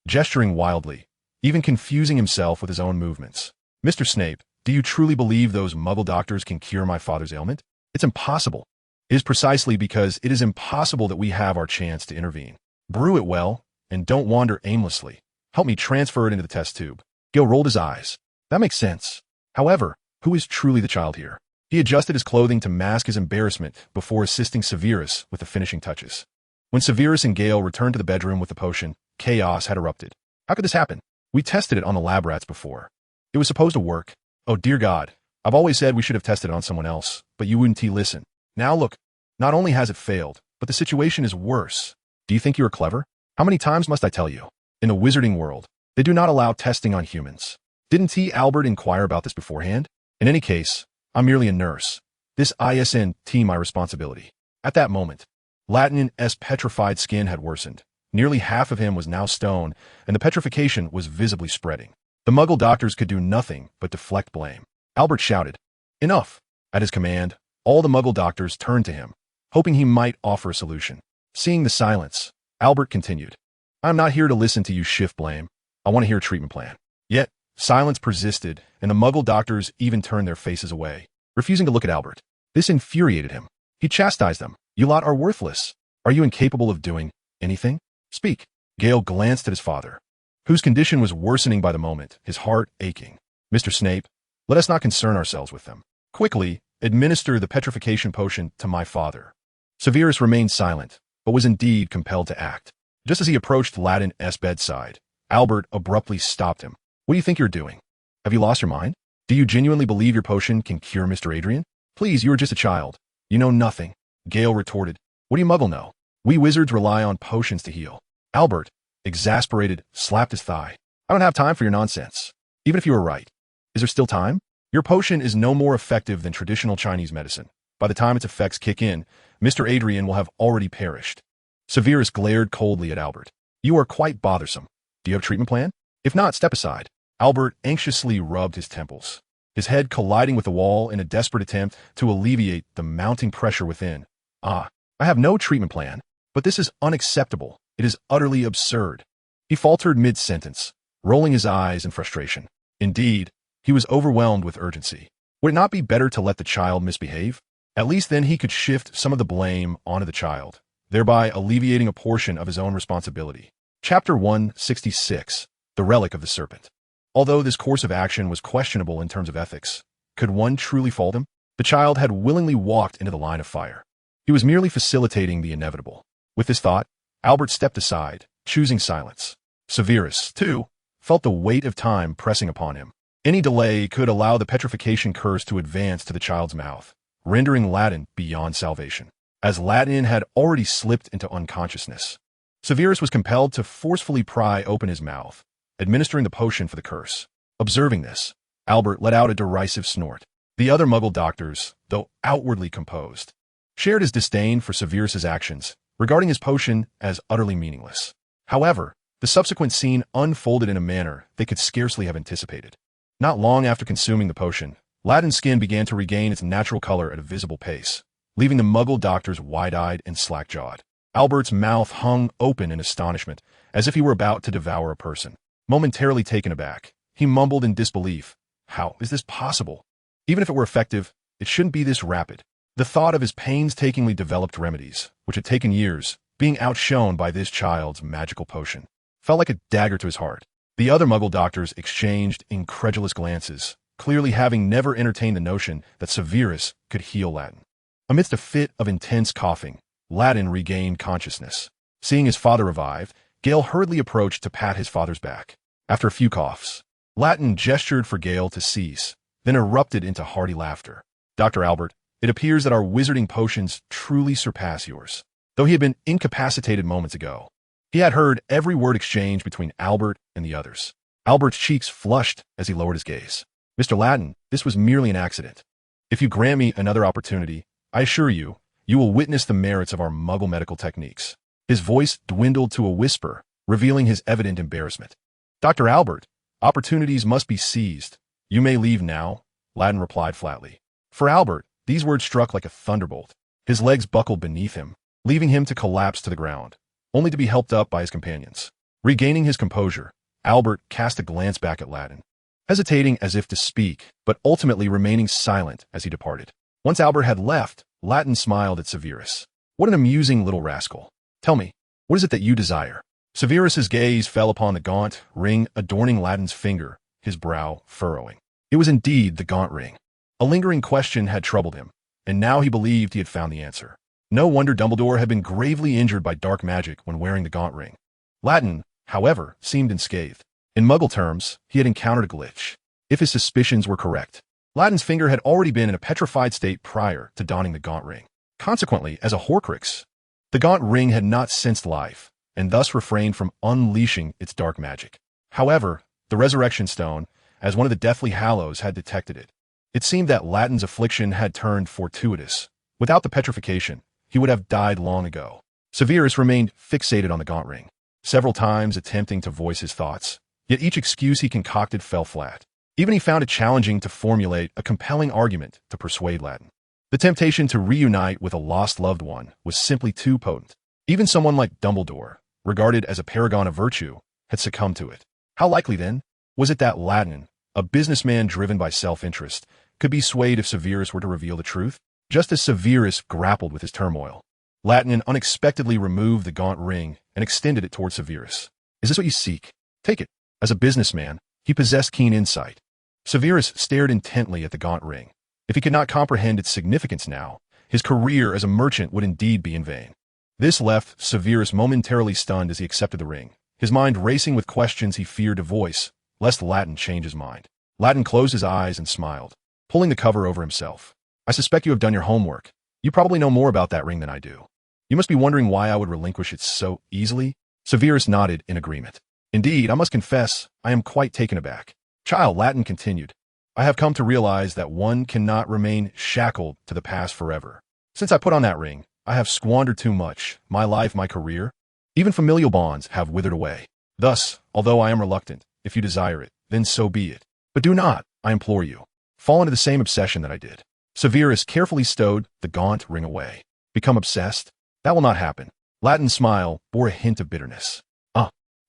gesturing wildly, even confusing himself with his own movements. Mr. Snape, do you truly believe those Muggle doctors can cure my father's ailment? It's impossible. It is precisely because it is impossible that we have our chance to intervene. Brew it well, and don't wander aimlessly. Help me transfer it into the test tube. Gale rolled his eyes. That makes sense. However, who is truly the child here? He adjusted his clothing to mask his embarrassment before assisting Severus with the finishing touches. When Severus and Gale returned to the bedroom with the potion, chaos had erupted. How could this happen? We tested it on the lab rats before. It was supposed to work. Oh dear God, I've always said we should have tested it on someone else, but you wouldn't listen. Now look, Not only has it failed, but the situation is worse. Do you think you are clever? How many times must I tell you? In the wizarding world, they do not allow testing on humans. Didn't T. Albert inquire about this beforehand? In any case, I'm merely a nurse. This isn't my responsibility. At that moment, Latin's petrified skin had worsened. Nearly half of him was now stone, and the petrification was visibly spreading. The Muggle doctors could do nothing but deflect blame. Albert shouted, "Enough!" At his command, all the Muggle doctors turned to him, hoping he might offer a solution. Seeing the silence, Albert continued, "I'm not here to listen to you shift blame. I want to hear a treatment plan." Yet, silence persisted, and the Muggle doctors even turned their faces away, refusing to look at Albert. This infuriated him. He chastised them. "You lot are worthless. Are you incapable of doing anything? Speak." Gale glanced at his father, whose condition was worsening by the moment, his heart aching. "Mr. Snape, let us not concern ourselves with them. Quickly, administer the petrification potion to my father." Severus remained silent, but was indeed compelled to act. Just as he approached Latin's bedside, Albert abruptly stopped him. "What do you think you're doing? Have you lost your mind? Do you genuinely believe your potion can cure Mr. Adrian? Please, you are just a child. You know nothing." Gale retorted, "What do you Muggle know? We wizards rely on potions to heal." Albert, exasperated, slapped his thigh. "I don't have time for your nonsense. Even if you were right. Is there still time? Your potion is no more effective than traditional Chinese medicine. By the time its effects kick in, Mr. Adrian will have already perished." Severus glared coldly at Albert. "You are quite bothersome. Do you have a treatment plan? If not, step aside." Albert anxiously rubbed his temples, his head colliding with the wall in a desperate attempt to alleviate the mounting pressure within. "I have no treatment plan, but this is unacceptable. It is utterly absurd." He faltered mid-sentence, rolling his eyes in frustration. Indeed, he was overwhelmed with urgency. Would it not be better to let the child misbehave? At least then he could shift some of the blame onto the child, thereby alleviating a portion of his own responsibility. Chapter 166, The Relic of the Serpent. Although this course of action was questionable in terms of ethics, could one truly fault him? The child had willingly walked into the line of fire. He was merely facilitating the inevitable. With this thought, Albert stepped aside, choosing silence. Severus, too, felt the weight of time pressing upon him. Any delay could allow the petrification curse to advance to the child's mouth, rendering Latin beyond salvation, as Latin had already slipped into unconsciousness. Severus was compelled to forcefully pry open his mouth, administering the potion for the curse. Observing this, Albert let out a derisive snort. The other Muggle doctors, though outwardly composed, shared his disdain for Severus's actions, regarding his potion as utterly meaningless. However, the subsequent scene unfolded in a manner they could scarcely have anticipated. Not long after consuming the potion, Latin's skin began to regain its natural color at a visible pace, leaving the Muggle doctors wide-eyed and slack-jawed. Albert's mouth hung open in astonishment, as if he were about to devour a person. Momentarily taken aback, he mumbled in disbelief, "How is this possible? Even if it were effective, it shouldn't be this rapid." The thought of his painstakingly developed remedies, which had taken years, being outshone by this child's magical potion, felt like a dagger to his heart. The other Muggle doctors exchanged incredulous glances, clearly having never entertained the notion that Severus could heal Latin. Amidst a fit of intense coughing, Latin regained consciousness. Seeing his father revive, Gale hurriedly approached to pat his father's back. After a few coughs, Latin gestured for Gale to cease, then erupted into hearty laughter. "Dr. Albert, it appears that our wizarding potions truly surpass yours." Though he had been incapacitated moments ago, he had heard every word exchanged between Albert and the others. Albert's cheeks flushed as he lowered his gaze. "Mr. Latin, this was merely an accident. If you grant me another opportunity, I assure you, you will witness the merits of our Muggle medical techniques." His voice dwindled to a whisper, revealing his evident embarrassment. "Dr. Albert, opportunities must be seized. You may leave now," Latin replied flatly. For Albert, these words struck like a thunderbolt. His legs buckled beneath him, leaving him to collapse to the ground, only to be helped up by his companions. Regaining his composure, Albert cast a glance back at Latin, hesitating as if to speak, but ultimately remaining silent as he departed. Once Albert had left, Latin smiled at Severus. "What an amusing little rascal. Tell me, what is it that you desire?" Severus's gaze fell upon the gaunt ring adorning Latin's finger, his brow furrowing. It was indeed the gaunt ring. A lingering question had troubled him, and now he believed he had found the answer. No wonder Dumbledore had been gravely injured by dark magic when wearing the gaunt ring. Latin, however, seemed unscathed. In Muggle terms, he had encountered a glitch. If his suspicions were correct, Latin's finger had already been in a petrified state prior to donning the gaunt ring. Consequently, as a Horcrux, the gaunt ring had not sensed life, and thus refrained from unleashing its dark magic. However, the Resurrection Stone, as one of the Deathly Hallows, had detected it. It seemed that Latin's affliction had turned fortuitous. Without the petrification, he would have died long ago. Severus remained fixated on the gaunt ring, several times attempting to voice his thoughts, yet each excuse he concocted fell flat. Even he found it challenging to formulate a compelling argument to persuade Latin. The temptation to reunite with a lost loved one was simply too potent. Even someone like Dumbledore, regarded as a paragon of virtue, had succumbed to it. How likely, then, was it that Latin, a businessman driven by self-interest, could be swayed if Severus were to reveal the truth? Just as Severus grappled with his turmoil, Latin unexpectedly removed the gaunt ring and extended it toward Severus. Is this what you seek? Take it. As a businessman, he possessed keen insight. Severus stared intently at the gaunt ring. If he could not comprehend its significance now, his career as a merchant would indeed be in vain. This left Severus momentarily stunned as he accepted the ring, his mind racing with questions he feared to voice, lest Latin change his mind. Latin closed his eyes and smiled, pulling the cover over himself. I suspect you have done your homework. You probably know more about that ring than I do. You must be wondering why I would relinquish it so easily. Severus nodded in agreement. Indeed, I must confess, I am quite taken aback. Child, Latin continued, I have come to realize that one cannot remain shackled to the past forever. Since I put on that ring, I have squandered too much. My life, my career, even familial bonds have withered away. Thus, although I am reluctant, if you desire it, then so be it. But do not, I implore you, fall into the same obsession that I did. Severus carefully stowed the gaunt ring away. Become obsessed? That will not happen. Latin's smile bore a hint of bitterness.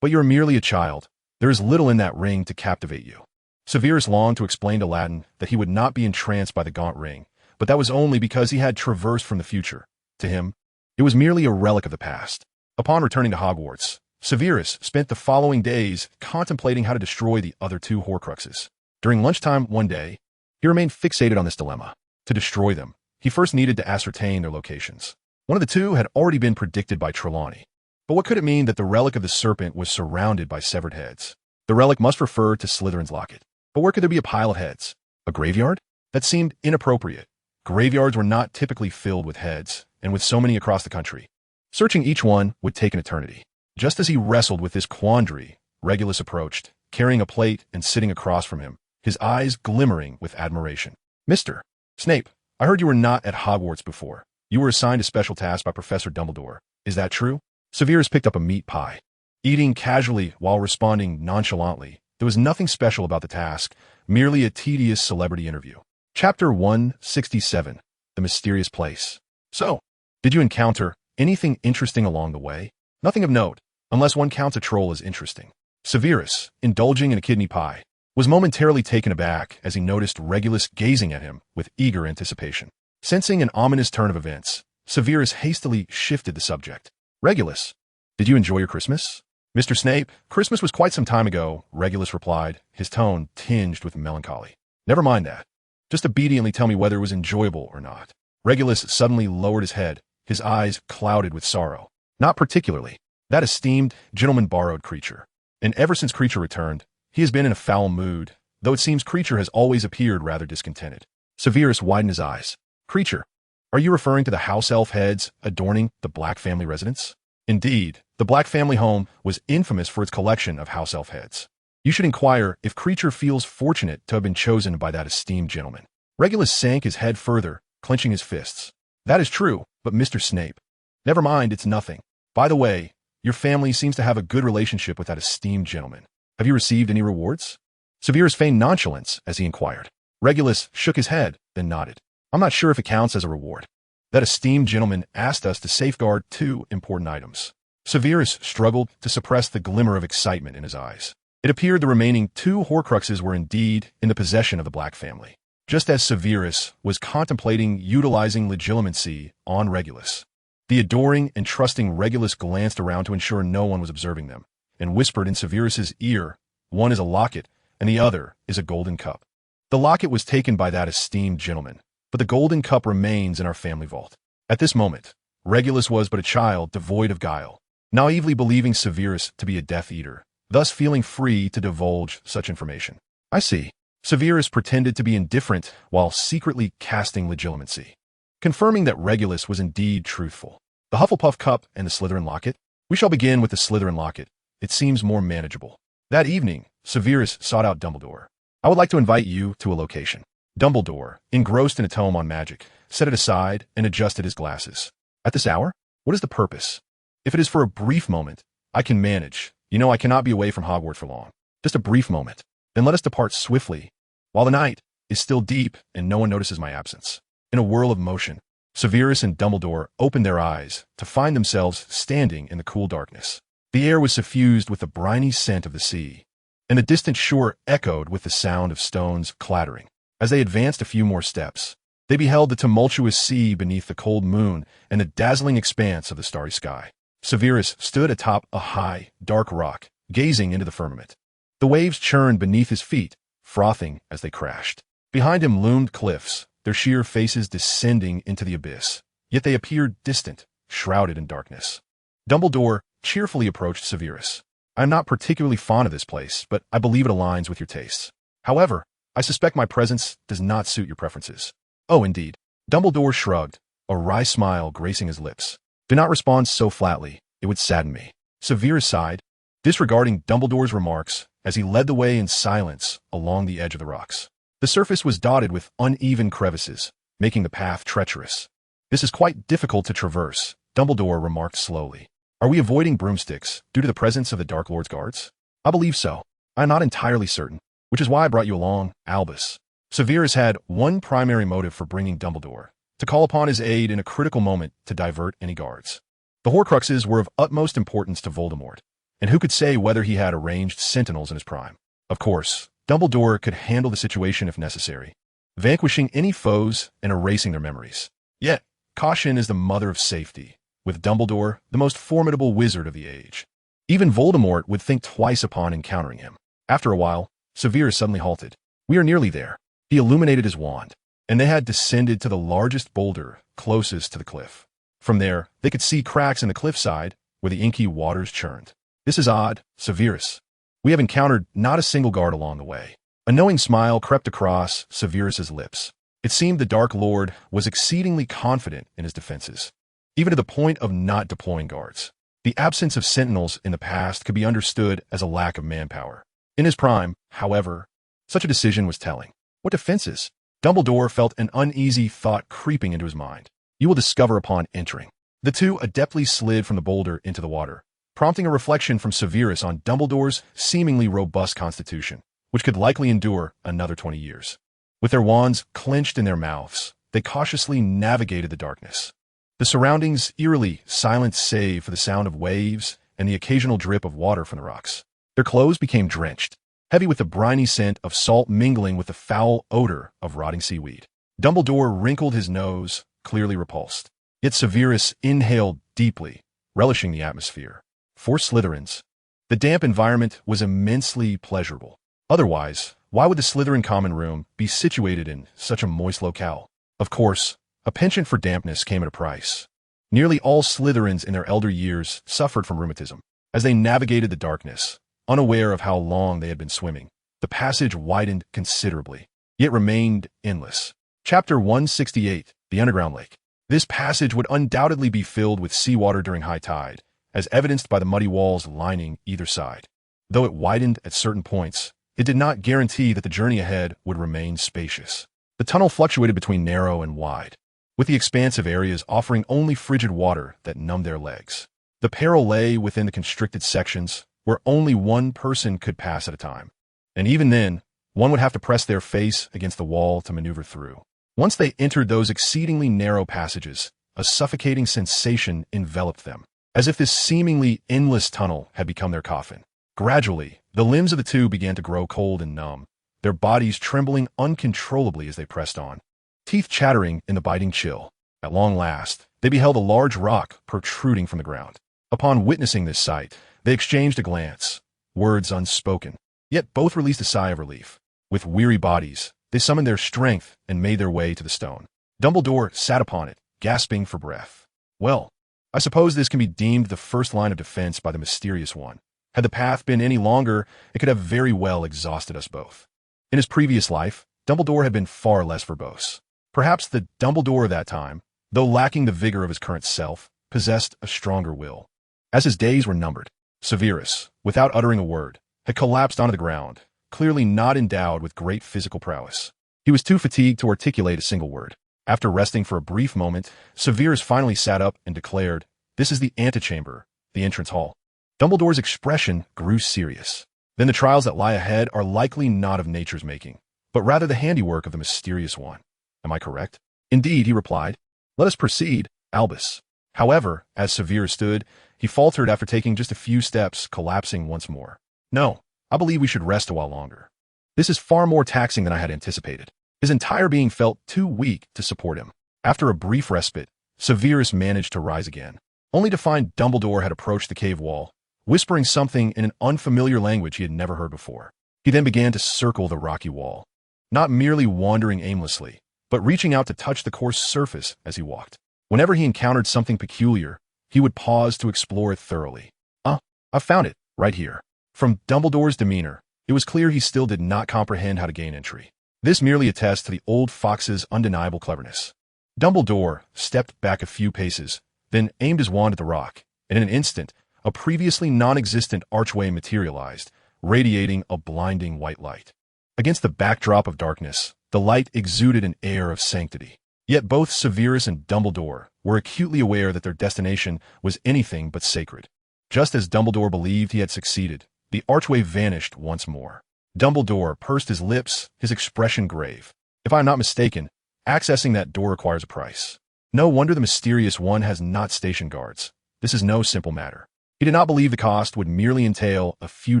But you are merely a child. There is little in that ring to captivate you. Severus longed to explain to Latin that he would not be entranced by the gaunt ring, but that was only because he had traversed from the future. To him, it was merely a relic of the past. Upon returning to Hogwarts, Severus spent the following days contemplating how to destroy the other two Horcruxes. During lunchtime one day, he remained fixated on this dilemma. To destroy them, he first needed to ascertain their locations. One of the two had already been predicted by Trelawney. But what could it mean that the relic of the serpent was surrounded by severed heads? The relic must refer to Slytherin's locket. But where could there be a pile of heads? A graveyard? That seemed inappropriate. Graveyards were not typically filled with heads, and with so many across the country, searching each one would take an eternity. Just as he wrestled with this quandary, Regulus approached, carrying a plate and sitting across from him, his eyes glimmering with admiration. Mr. Snape, I heard you were not at Hogwarts before. You were assigned a special task by Professor Dumbledore. Is that true? Severus picked up a meat pie. Eating casually while responding nonchalantly, there was nothing special about the task, merely a tedious celebrity interview. Chapter 167, The Mysterious Place. So, did you encounter anything interesting along the way? Nothing of note, unless one counts a troll as interesting. Severus, indulging in a kidney pie, was momentarily taken aback as he noticed Regulus gazing at him with eager anticipation. Sensing an ominous turn of events, Severus hastily shifted the subject. Regulus, did you enjoy your Christmas? Mr. Snape, Christmas was quite some time ago, Regulus replied, his tone tinged with melancholy. Never mind that. Just obediently tell me whether it was enjoyable or not. Regulus suddenly lowered his head, his eyes clouded with sorrow. Not particularly. That esteemed, gentleman-borrowed creature. And ever since Creature returned, he has been in a foul mood, though it seems Creature has always appeared rather discontented. Severus widened his eyes. Creature, are you referring to the house elf heads adorning the Black family residence? Indeed, the Black family home was infamous for its collection of house elf heads. You should inquire if Creature feels fortunate to have been chosen by that esteemed gentleman. Regulus sank his head further, clenching his fists. That is true, but Mr. Snape. Never mind, it's nothing. By the way, your family seems to have a good relationship with that esteemed gentleman. Have you received any rewards? Severus feigned nonchalance as he inquired. Regulus shook his head, then nodded. I'm not sure if it counts as a reward. That esteemed gentleman asked us to safeguard 2 important items. Severus struggled to suppress the glimmer of excitement in his eyes. It appeared the remaining 2 Horcruxes were indeed in the possession of the Black family, just as Severus was contemplating utilizing legilimency on Regulus. The adoring and trusting Regulus glanced around to ensure no one was observing them, and whispered in Severus's ear, one is a locket, and the other is a golden cup. The locket was taken by that esteemed gentleman, but the golden cup remains in our family vault. At this moment, Regulus was but a child devoid of guile, naively believing Severus to be a Death Eater, thus feeling free to divulge such information. I see. Severus pretended to be indifferent while secretly casting legilimency. confirming that Regulus was indeed truthful. The Hufflepuff Cup and the Slytherin Locket? We shall begin with the Slytherin Locket. It seems more manageable. That evening, Severus sought out Dumbledore. I would like to invite you to a location. Dumbledore, engrossed in a tome on magic, set it aside and adjusted his glasses. At this hour? What is the purpose? If it is for a brief moment, I can manage. You know I cannot be away from Hogwarts for long. Just a brief moment. Then let us depart swiftly, while the night is still deep and no one notices my absence. In a whirl of motion, Severus and Dumbledore opened their eyes to find themselves standing in the cool darkness. The air was suffused with the briny scent of the sea, and the distant shore echoed with the sound of stones clattering. As they advanced a few more steps, they beheld the tumultuous sea beneath the cold moon and the dazzling expanse of the starry sky. Severus stood atop a high, dark rock, gazing into the firmament. The waves churned beneath his feet, frothing as they crashed. Behind him loomed cliffs, their sheer faces descending into the abyss, yet they appeared distant, shrouded in darkness. Dumbledore cheerfully approached Severus. I am not particularly fond of this place, but I believe it aligns with your tastes. However, I suspect my presence does not suit your preferences. Oh, indeed. Dumbledore shrugged, a wry smile gracing his lips. Do not respond so flatly. It would sadden me. Severus sighed, disregarding Dumbledore's remarks as he led the way in silence along the edge of the rocks. The surface was dotted with uneven crevices, making the path treacherous. This is quite difficult to traverse, Dumbledore remarked slowly. Are we avoiding broomsticks due to the presence of the Dark Lord's guards? I believe so. I am not entirely certain, which is why I brought you along, Albus. Severus had one primary motive for bringing Dumbledore, to call upon his aid in a critical moment to divert any guards. The Horcruxes were of utmost importance to Voldemort, and who could say whether he had arranged sentinels in his prime? Of course, Dumbledore could handle the situation if necessary, vanquishing any foes and erasing their memories. Yet, caution is the mother of safety, with Dumbledore the most formidable wizard of the age. Even Voldemort would think twice upon encountering him. After a while, Severus suddenly halted. We are nearly there. He illuminated his wand, and they had descended to the largest boulder closest to the cliff. From there, they could see cracks in the cliffside where the inky waters churned. This is odd, Severus. We have encountered not a single guard along the way. A knowing smile crept across Severus's lips. It seemed the Dark Lord was exceedingly confident in his defenses, even to the point of not deploying guards. The absence of sentinels in the past could be understood as a lack of manpower. In his prime, however, such a decision was telling. What defenses? Dumbledore felt an uneasy thought creeping into his mind. You will discover upon entering. The two adeptly slid from the boulder into the water, prompting a reflection from Severus on Dumbledore's seemingly robust constitution, which could likely endure another 20 years. With their wands clenched in their mouths, they cautiously navigated the darkness. The surroundings eerily silent save for the sound of waves and the occasional drip of water from the rocks. Their clothes became drenched, heavy with the briny scent of salt mingling with the foul odor of rotting seaweed. Dumbledore wrinkled his nose, clearly repulsed. Yet Severus inhaled deeply, relishing the atmosphere. For Slytherins, the damp environment was immensely pleasurable. Otherwise, why would the Slytherin common room be situated in such a moist locale? Of course, a penchant for dampness came at a price. Nearly all Slytherins in their elder years suffered from rheumatism. As they navigated the darkness, unaware of how long they had been swimming, the passage widened considerably, yet remained endless. Chapter 168, The Underground Lake. This passage would undoubtedly be filled with seawater during high tide, as evidenced by the muddy walls lining either side. Though it widened at certain points, it did not guarantee that the journey ahead would remain spacious. The tunnel fluctuated between narrow and wide, with the expansive areas offering only frigid water that numbed their legs. The peril lay within the constricted sections, where only one person could pass at a time. And even then, one would have to press their face against the wall to maneuver through. Once they entered those exceedingly narrow passages, a suffocating sensation enveloped them, as if this seemingly endless tunnel had become their coffin. Gradually, the limbs of the two began to grow cold and numb, their bodies trembling uncontrollably as they pressed on, teeth chattering in the biting chill. At long last, they beheld a large rock protruding from the ground. Upon witnessing this sight, they exchanged a glance, words unspoken, yet both released a sigh of relief. With weary bodies, they summoned their strength and made their way to the stone. Dumbledore sat upon it, gasping for breath. Well, I suppose this can be deemed the first line of defense by the mysterious one. Had the path been any longer, it could have very well exhausted us both. In his previous life, Dumbledore had been far less verbose. Perhaps the Dumbledore of that time though lacking the vigor of his current self, possessed a stronger will. As his days were numbered, Severus, without uttering a word, had collapsed onto the ground, clearly not endowed with great physical prowess. He was too fatigued to articulate a single word. After resting for a brief moment, Severus finally sat up and declared, "This is the antechamber, the entrance hall." Dumbledore's expression grew serious. "Then the trials that lie ahead are likely not of nature's making, but rather the handiwork of the mysterious one. Am I correct?" "Indeed," he replied. "Let us proceed, Albus." However, as Severus stood, he faltered after taking just a few steps, collapsing once more. "No, I believe we should rest a while longer. This is far more taxing than I had anticipated." His entire being felt too weak to support him. After a brief respite, Severus managed to rise again, only to find Dumbledore had approached the cave wall, whispering something in an unfamiliar language he had never heard before. He then began to circle the rocky wall, not merely wandering aimlessly, but reaching out to touch the coarse surface as he walked. Whenever he encountered something peculiar, he would pause to explore it thoroughly. I've found it, right here." From Dumbledore's demeanor, it was clear he still did not comprehend how to gain entry. This merely attests to the old fox's undeniable cleverness. Dumbledore stepped back a few paces, then aimed his wand at the rock, and in an instant, a previously non-existent archway materialized, radiating a blinding white light. Against the backdrop of darkness, the light exuded an air of sanctity. Yet both Severus and Dumbledore were acutely aware that their destination was anything but sacred. Just as Dumbledore believed he had succeeded, the archway vanished once more. Dumbledore pursed his lips, his expression grave. "If I am not mistaken, accessing that door requires a price. No wonder the mysterious one has not stationed guards. This is no simple matter." He did not believe the cost would merely entail a few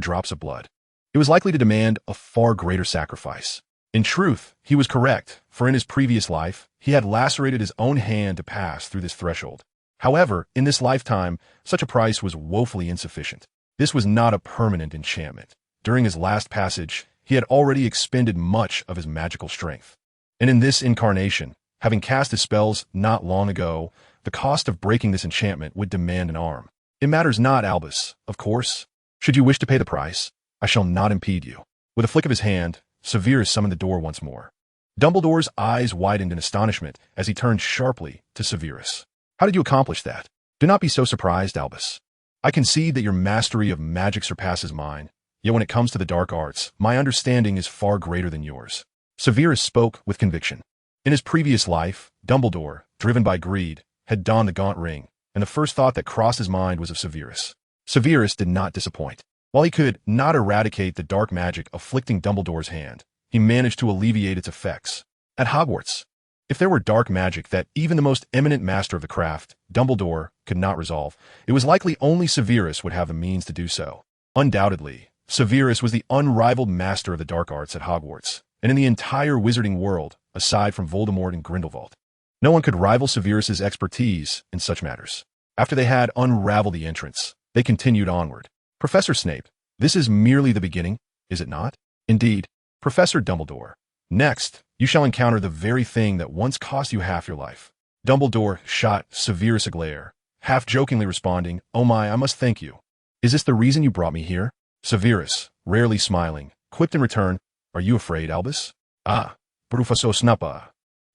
drops of blood. It was likely to demand a far greater sacrifice. In truth, he was correct, for in his previous life, he had lacerated his own hand to pass through this threshold. However, in this lifetime, such a price was woefully insufficient. This was not a permanent enchantment. During his last passage, he had already expended much of his magical strength. And in this incarnation, having cast his spells not long ago, the cost of breaking this enchantment would demand an arm. "It matters not, Albus, of course. Should you wish to pay the price, I shall not impede you." With a flick of his hand, Severus summoned the door once more. Dumbledore's eyes widened in astonishment as he turned sharply to Severus. "How did you accomplish that?" "Do not be so surprised, Albus. I concede that your mastery of magic surpasses mine, yet when it comes to the dark arts, my understanding is far greater than yours." Severus spoke with conviction. In his previous life, Dumbledore, driven by greed, had donned the gaunt ring, and the first thought that crossed his mind was of Severus. Severus did not disappoint. While he could not eradicate the dark magic afflicting Dumbledore's hand, he managed to alleviate its effects. At Hogwarts, if there were dark magic that even the most eminent master of the craft, Dumbledore, could not resolve, it was likely only Severus would have the means to do so. Undoubtedly, Severus was the unrivaled master of the dark arts at Hogwarts, and in the entire Wizarding world, aside from Voldemort and Grindelwald. No one could rival Severus's expertise in such matters. After they had unraveled the entrance, they continued onward. "Professor Snape, this is merely the beginning, is it not?" "Indeed, Professor Dumbledore. Next, you shall encounter the very thing that once cost you half your life." Dumbledore shot Severus a glare, half-jokingly responding, "Oh my, I must thank you. Is this the reason you brought me here?" Severus, rarely smiling, quipped in return, "Are you afraid, Albus?" "Ah, Professor Snape.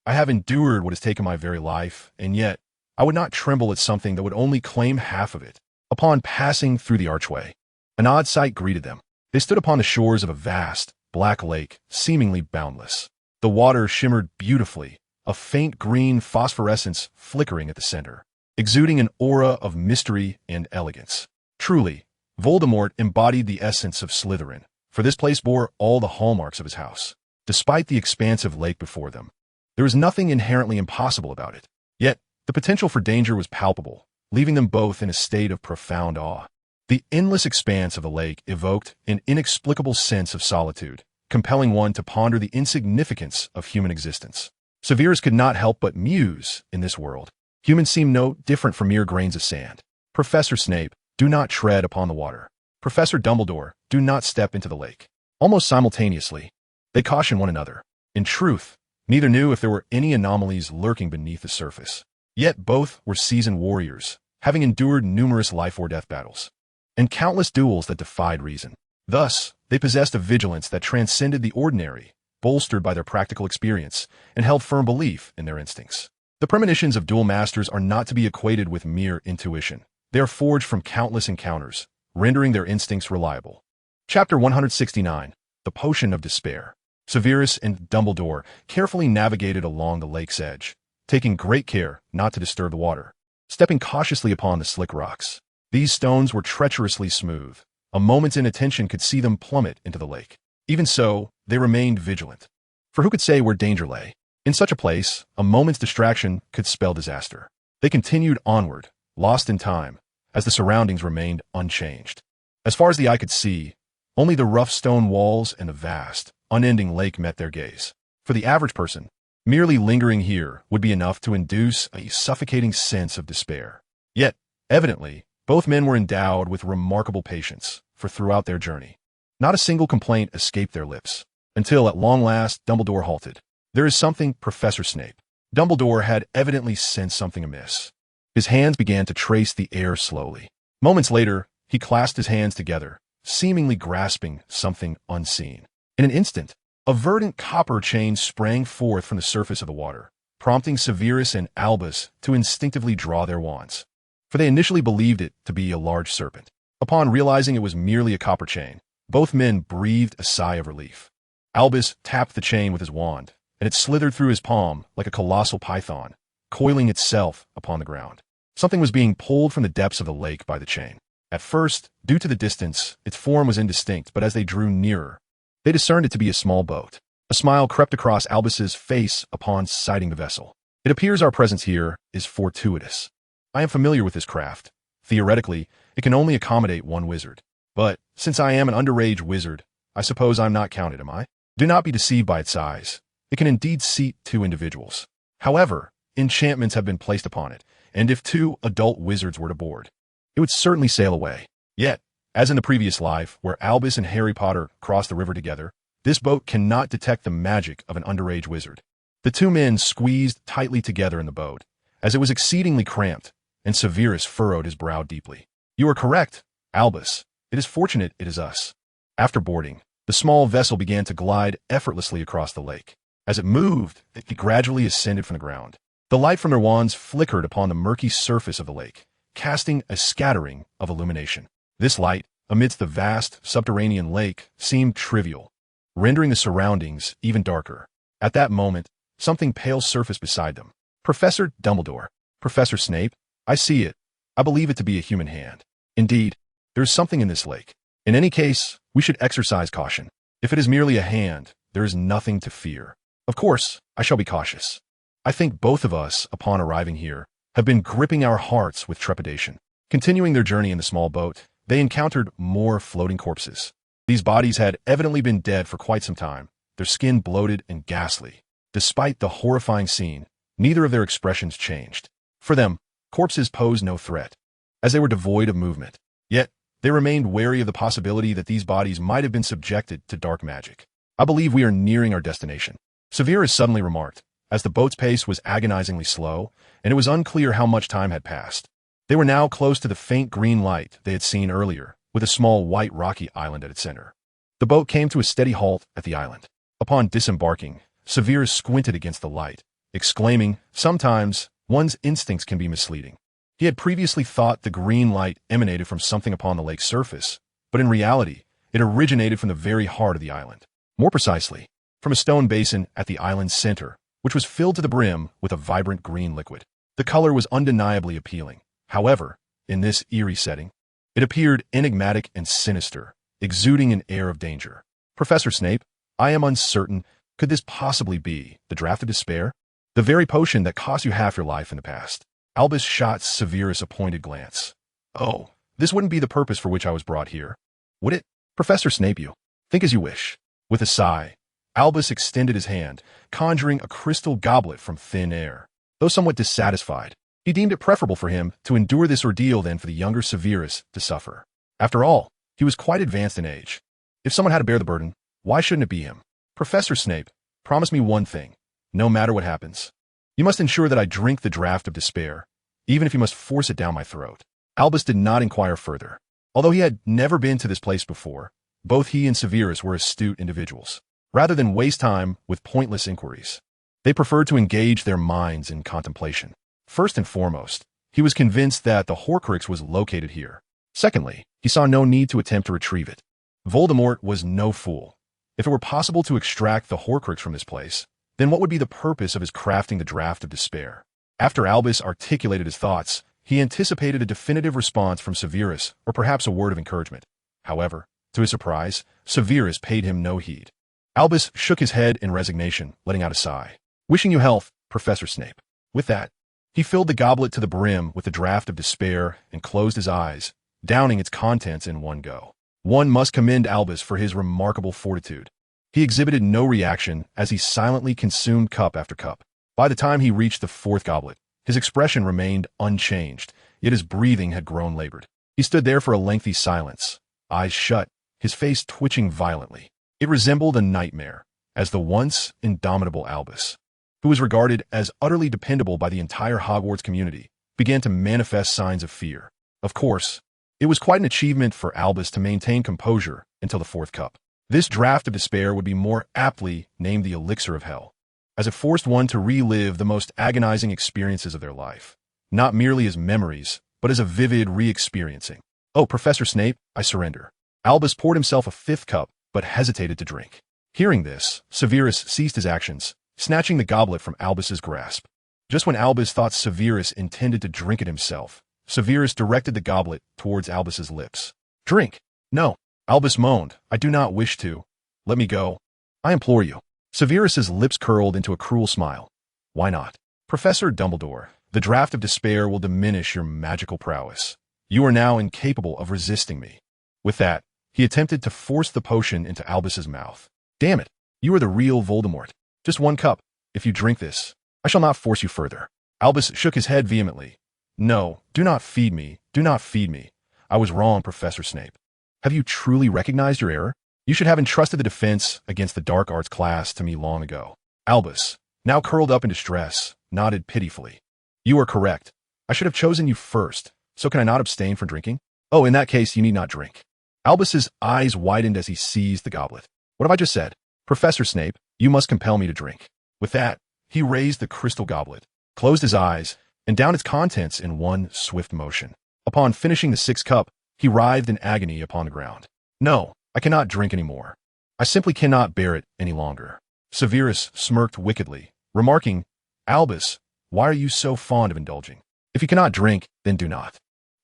I have endured what has taken my very life, and yet I would not tremble at something that would only claim half of it." Upon passing through the archway, an odd sight greeted them. They stood upon the shores of a vast, black lake, seemingly boundless. The water shimmered beautifully, a faint green phosphorescence flickering at the center, exuding an aura of mystery and elegance. Truly, Voldemort embodied the essence of Slytherin, for this place bore all the hallmarks of his house. Despite the expansive lake before them, there was nothing inherently impossible about it. Yet, the potential for danger was palpable, leaving them both in a state of profound awe. The endless expanse of the lake evoked an inexplicable sense of solitude, compelling one to ponder the insignificance of human existence. Severus could not help but muse in this world. Humans seem no different from mere grains of sand. "Professor Snape, do not tread upon the water. Professor Dumbledore, do not step into the lake." Almost simultaneously, they cautioned one another. In truth, neither knew if there were any anomalies lurking beneath the surface. Yet both were seasoned warriors, having endured numerous life-or-death battles, and countless duels that defied reason. Thus, they possessed a vigilance that transcended the ordinary, bolstered by their practical experience, and held firm belief in their instincts. The premonitions of duel masters are not to be equated with mere intuition. They are forged from countless encounters, rendering their instincts reliable. Chapter 169, The Potion of Despair. Severus and Dumbledore carefully navigated along the lake's edge, taking great care not to disturb the water, stepping cautiously upon the slick rocks. These stones were treacherously smooth. A moment's inattention could see them plummet into the lake. Even so, they remained vigilant. For who could say where danger lay? In such a place, a moment's distraction could spell disaster. They continued onward, lost in time, as the surroundings remained unchanged. As far as the eye could see, only the rough stone walls and the vast, unending lake met their gaze. For the average person, merely lingering here would be enough to induce a suffocating sense of despair. Yet, evidently, both men were endowed with remarkable patience, for throughout their journey, not a single complaint escaped their lips, until at long last Dumbledore halted. "There is something, Professor Snape." Dumbledore had evidently sensed something amiss. His hands began to trace the air slowly. Moments later, he clasped his hands together, seemingly grasping something unseen. In an instant, a verdant copper chain sprang forth from the surface of the water, prompting Severus and Albus to instinctively draw their wands, for they initially believed it to be a large serpent. Upon realizing it was merely a copper chain, both men breathed a sigh of relief. Albus tapped the chain with his wand, and it slithered through his palm like a colossal python, coiling itself upon the ground. Something was being pulled from the depths of the lake by the chain. At first, due to the distance, its form was indistinct, but as they drew nearer, they discerned it to be a small boat. A smile crept across Albus's face upon sighting the vessel. "It appears our presence here is fortuitous. I am familiar with this craft. Theoretically, it can only accommodate one wizard. But, since I am an underage wizard, I suppose I'm not counted, am I? Do not be deceived by its size. It can indeed seat 2 individuals. However, enchantments have been placed upon it, and if 2 adult wizards were to board, it would certainly sail away. Yet, as in the previous life, where Albus and Harry Potter crossed the river together, this boat cannot detect the magic of an underage wizard." The 2 men squeezed tightly together in the boat, as it was exceedingly cramped, and Severus furrowed his brow deeply. "You are correct, Albus. It is fortunate it is us." After boarding, the small vessel began to glide effortlessly across the lake. As it moved, it gradually ascended from the ground. The light from their wands flickered upon the murky surface of the lake, casting a scattering of illumination. This light, amidst the vast subterranean lake, seemed trivial, rendering the surroundings even darker. At that moment, something pale surfaced beside them. "Professor Dumbledore, Professor Snape, I see it. I believe it to be a human hand. Indeed, there is something in this lake. In any case, we should exercise caution. If it is merely a hand, there is nothing to fear. Of course, I shall be cautious. I think both of us, upon arriving here, have been gripping our hearts with trepidation." Continuing their journey in the small boat, they encountered more floating corpses. These bodies had evidently been dead for quite some time, their skin bloated and ghastly. Despite the horrifying scene, neither of their expressions changed. For them, corpses posed no threat, as they were devoid of movement. Yet, they remained wary of the possibility that these bodies might have been subjected to dark magic. "I believe we are nearing our destination," Severus suddenly remarked, as the boat's pace was agonizingly slow, and it was unclear how much time had passed. They were now close to the faint green light they had seen earlier, with a small white rocky island at its center. The boat came to a steady halt at the island. Upon disembarking, Severus squinted against the light, exclaiming, "Sometimes, one's instincts can be misleading." He had previously thought the green light emanated from something upon the lake's surface, but in reality, it originated from the very heart of the island. More precisely, from a stone basin at the island's center, which was filled to the brim with a vibrant green liquid. The color was undeniably appealing. However, in this eerie setting, it appeared enigmatic and sinister, exuding an air of danger. "Professor Snape, I am uncertain, could this possibly be the draught of despair? The very potion that cost you half your life in the past?" Albus shot Severus a pointed glance. "Oh, this wouldn't be the purpose for which I was brought here, would it? Professor Snape, you think as you wish." With a sigh, Albus extended his hand, conjuring a crystal goblet from thin air. Though somewhat dissatisfied, he deemed it preferable for him to endure this ordeal than for the younger Severus to suffer. After all, he was quite advanced in age. If someone had to bear the burden, why shouldn't it be him? "Professor Snape, promise me one thing, no matter what happens. You must ensure that I drink the draught of despair, even if you must force it down my throat." Albus did not inquire further. Although he had never been to this place before, both he and Severus were astute individuals. Rather than waste time with pointless inquiries, They preferred to engage their minds in contemplation. First and foremost, he was convinced that the Horcrux was located here. Secondly, he saw no need to attempt to retrieve it. Voldemort was no fool. If it were possible to extract the Horcrux from this place, then what would be the purpose of his crafting the Draft of Despair? After Albus articulated his thoughts, he anticipated a definitive response from Severus, or perhaps a word of encouragement. However, to his surprise, Severus paid him no heed. Albus shook his head in resignation, letting out a sigh. "Wishing you health, Professor Snape." With that, he filled the goblet to the brim with the Draft of Despair and closed his eyes, downing its contents in one go. One must commend Albus for his remarkable fortitude. He exhibited no reaction as he silently consumed cup after cup. By the time he reached the fourth goblet, his expression remained unchanged, yet his breathing had grown labored. He stood there for a lengthy silence, eyes shut, his face twitching violently. It resembled a nightmare, as the once indomitable Albus, who was regarded as utterly dependable by the entire Hogwarts community, began to manifest signs of fear. Of course, it was quite an achievement for Albus to maintain composure until the fourth cup. This Draft of Despair would be more aptly named the Elixir of Hell, as it forced one to relive the most agonizing experiences of their life, not merely as memories, but as a vivid re-experiencing. "Oh, Professor Snape, I surrender." Albus poured himself a fifth cup, but hesitated to drink. Hearing this, Severus ceased his actions, snatching the goblet from Albus's grasp. Just when Albus thought Severus intended to drink it himself, Severus directed the goblet towards Albus's lips. "Drink." "No." Albus moaned. "I do not wish to. Let me go. I implore you." Severus's lips curled into a cruel smile. "Why not?" "Professor Dumbledore, the Draft of Despair will diminish your magical prowess. You are now incapable of resisting me." With that, he attempted to force the potion into Albus's mouth. "Damn it, you are the real Voldemort. Just one cup. If you drink this, I shall not force you further." Albus shook his head vehemently. "No, do not feed me. Do not feed me. I was wrong, Professor Snape. Have you truly recognized your error? You should have entrusted the defense against the dark arts class to me long ago." Albus, now curled up in distress, nodded pitifully. "You are correct. I should have chosen you first, so can I not abstain from drinking?" "Oh, in that case, you need not drink." Albus's eyes widened as he seized the goblet. "What have I just said? Professor Snape, you must compel me to drink." With that, he raised the crystal goblet, closed his eyes, and downed its contents in one swift motion. Upon finishing the sixth cup, he writhed in agony upon the ground. "No, I cannot drink any more. I simply cannot bear it any longer." Severus smirked wickedly, remarking, "Albus, why are you so fond of indulging? If you cannot drink, then do not."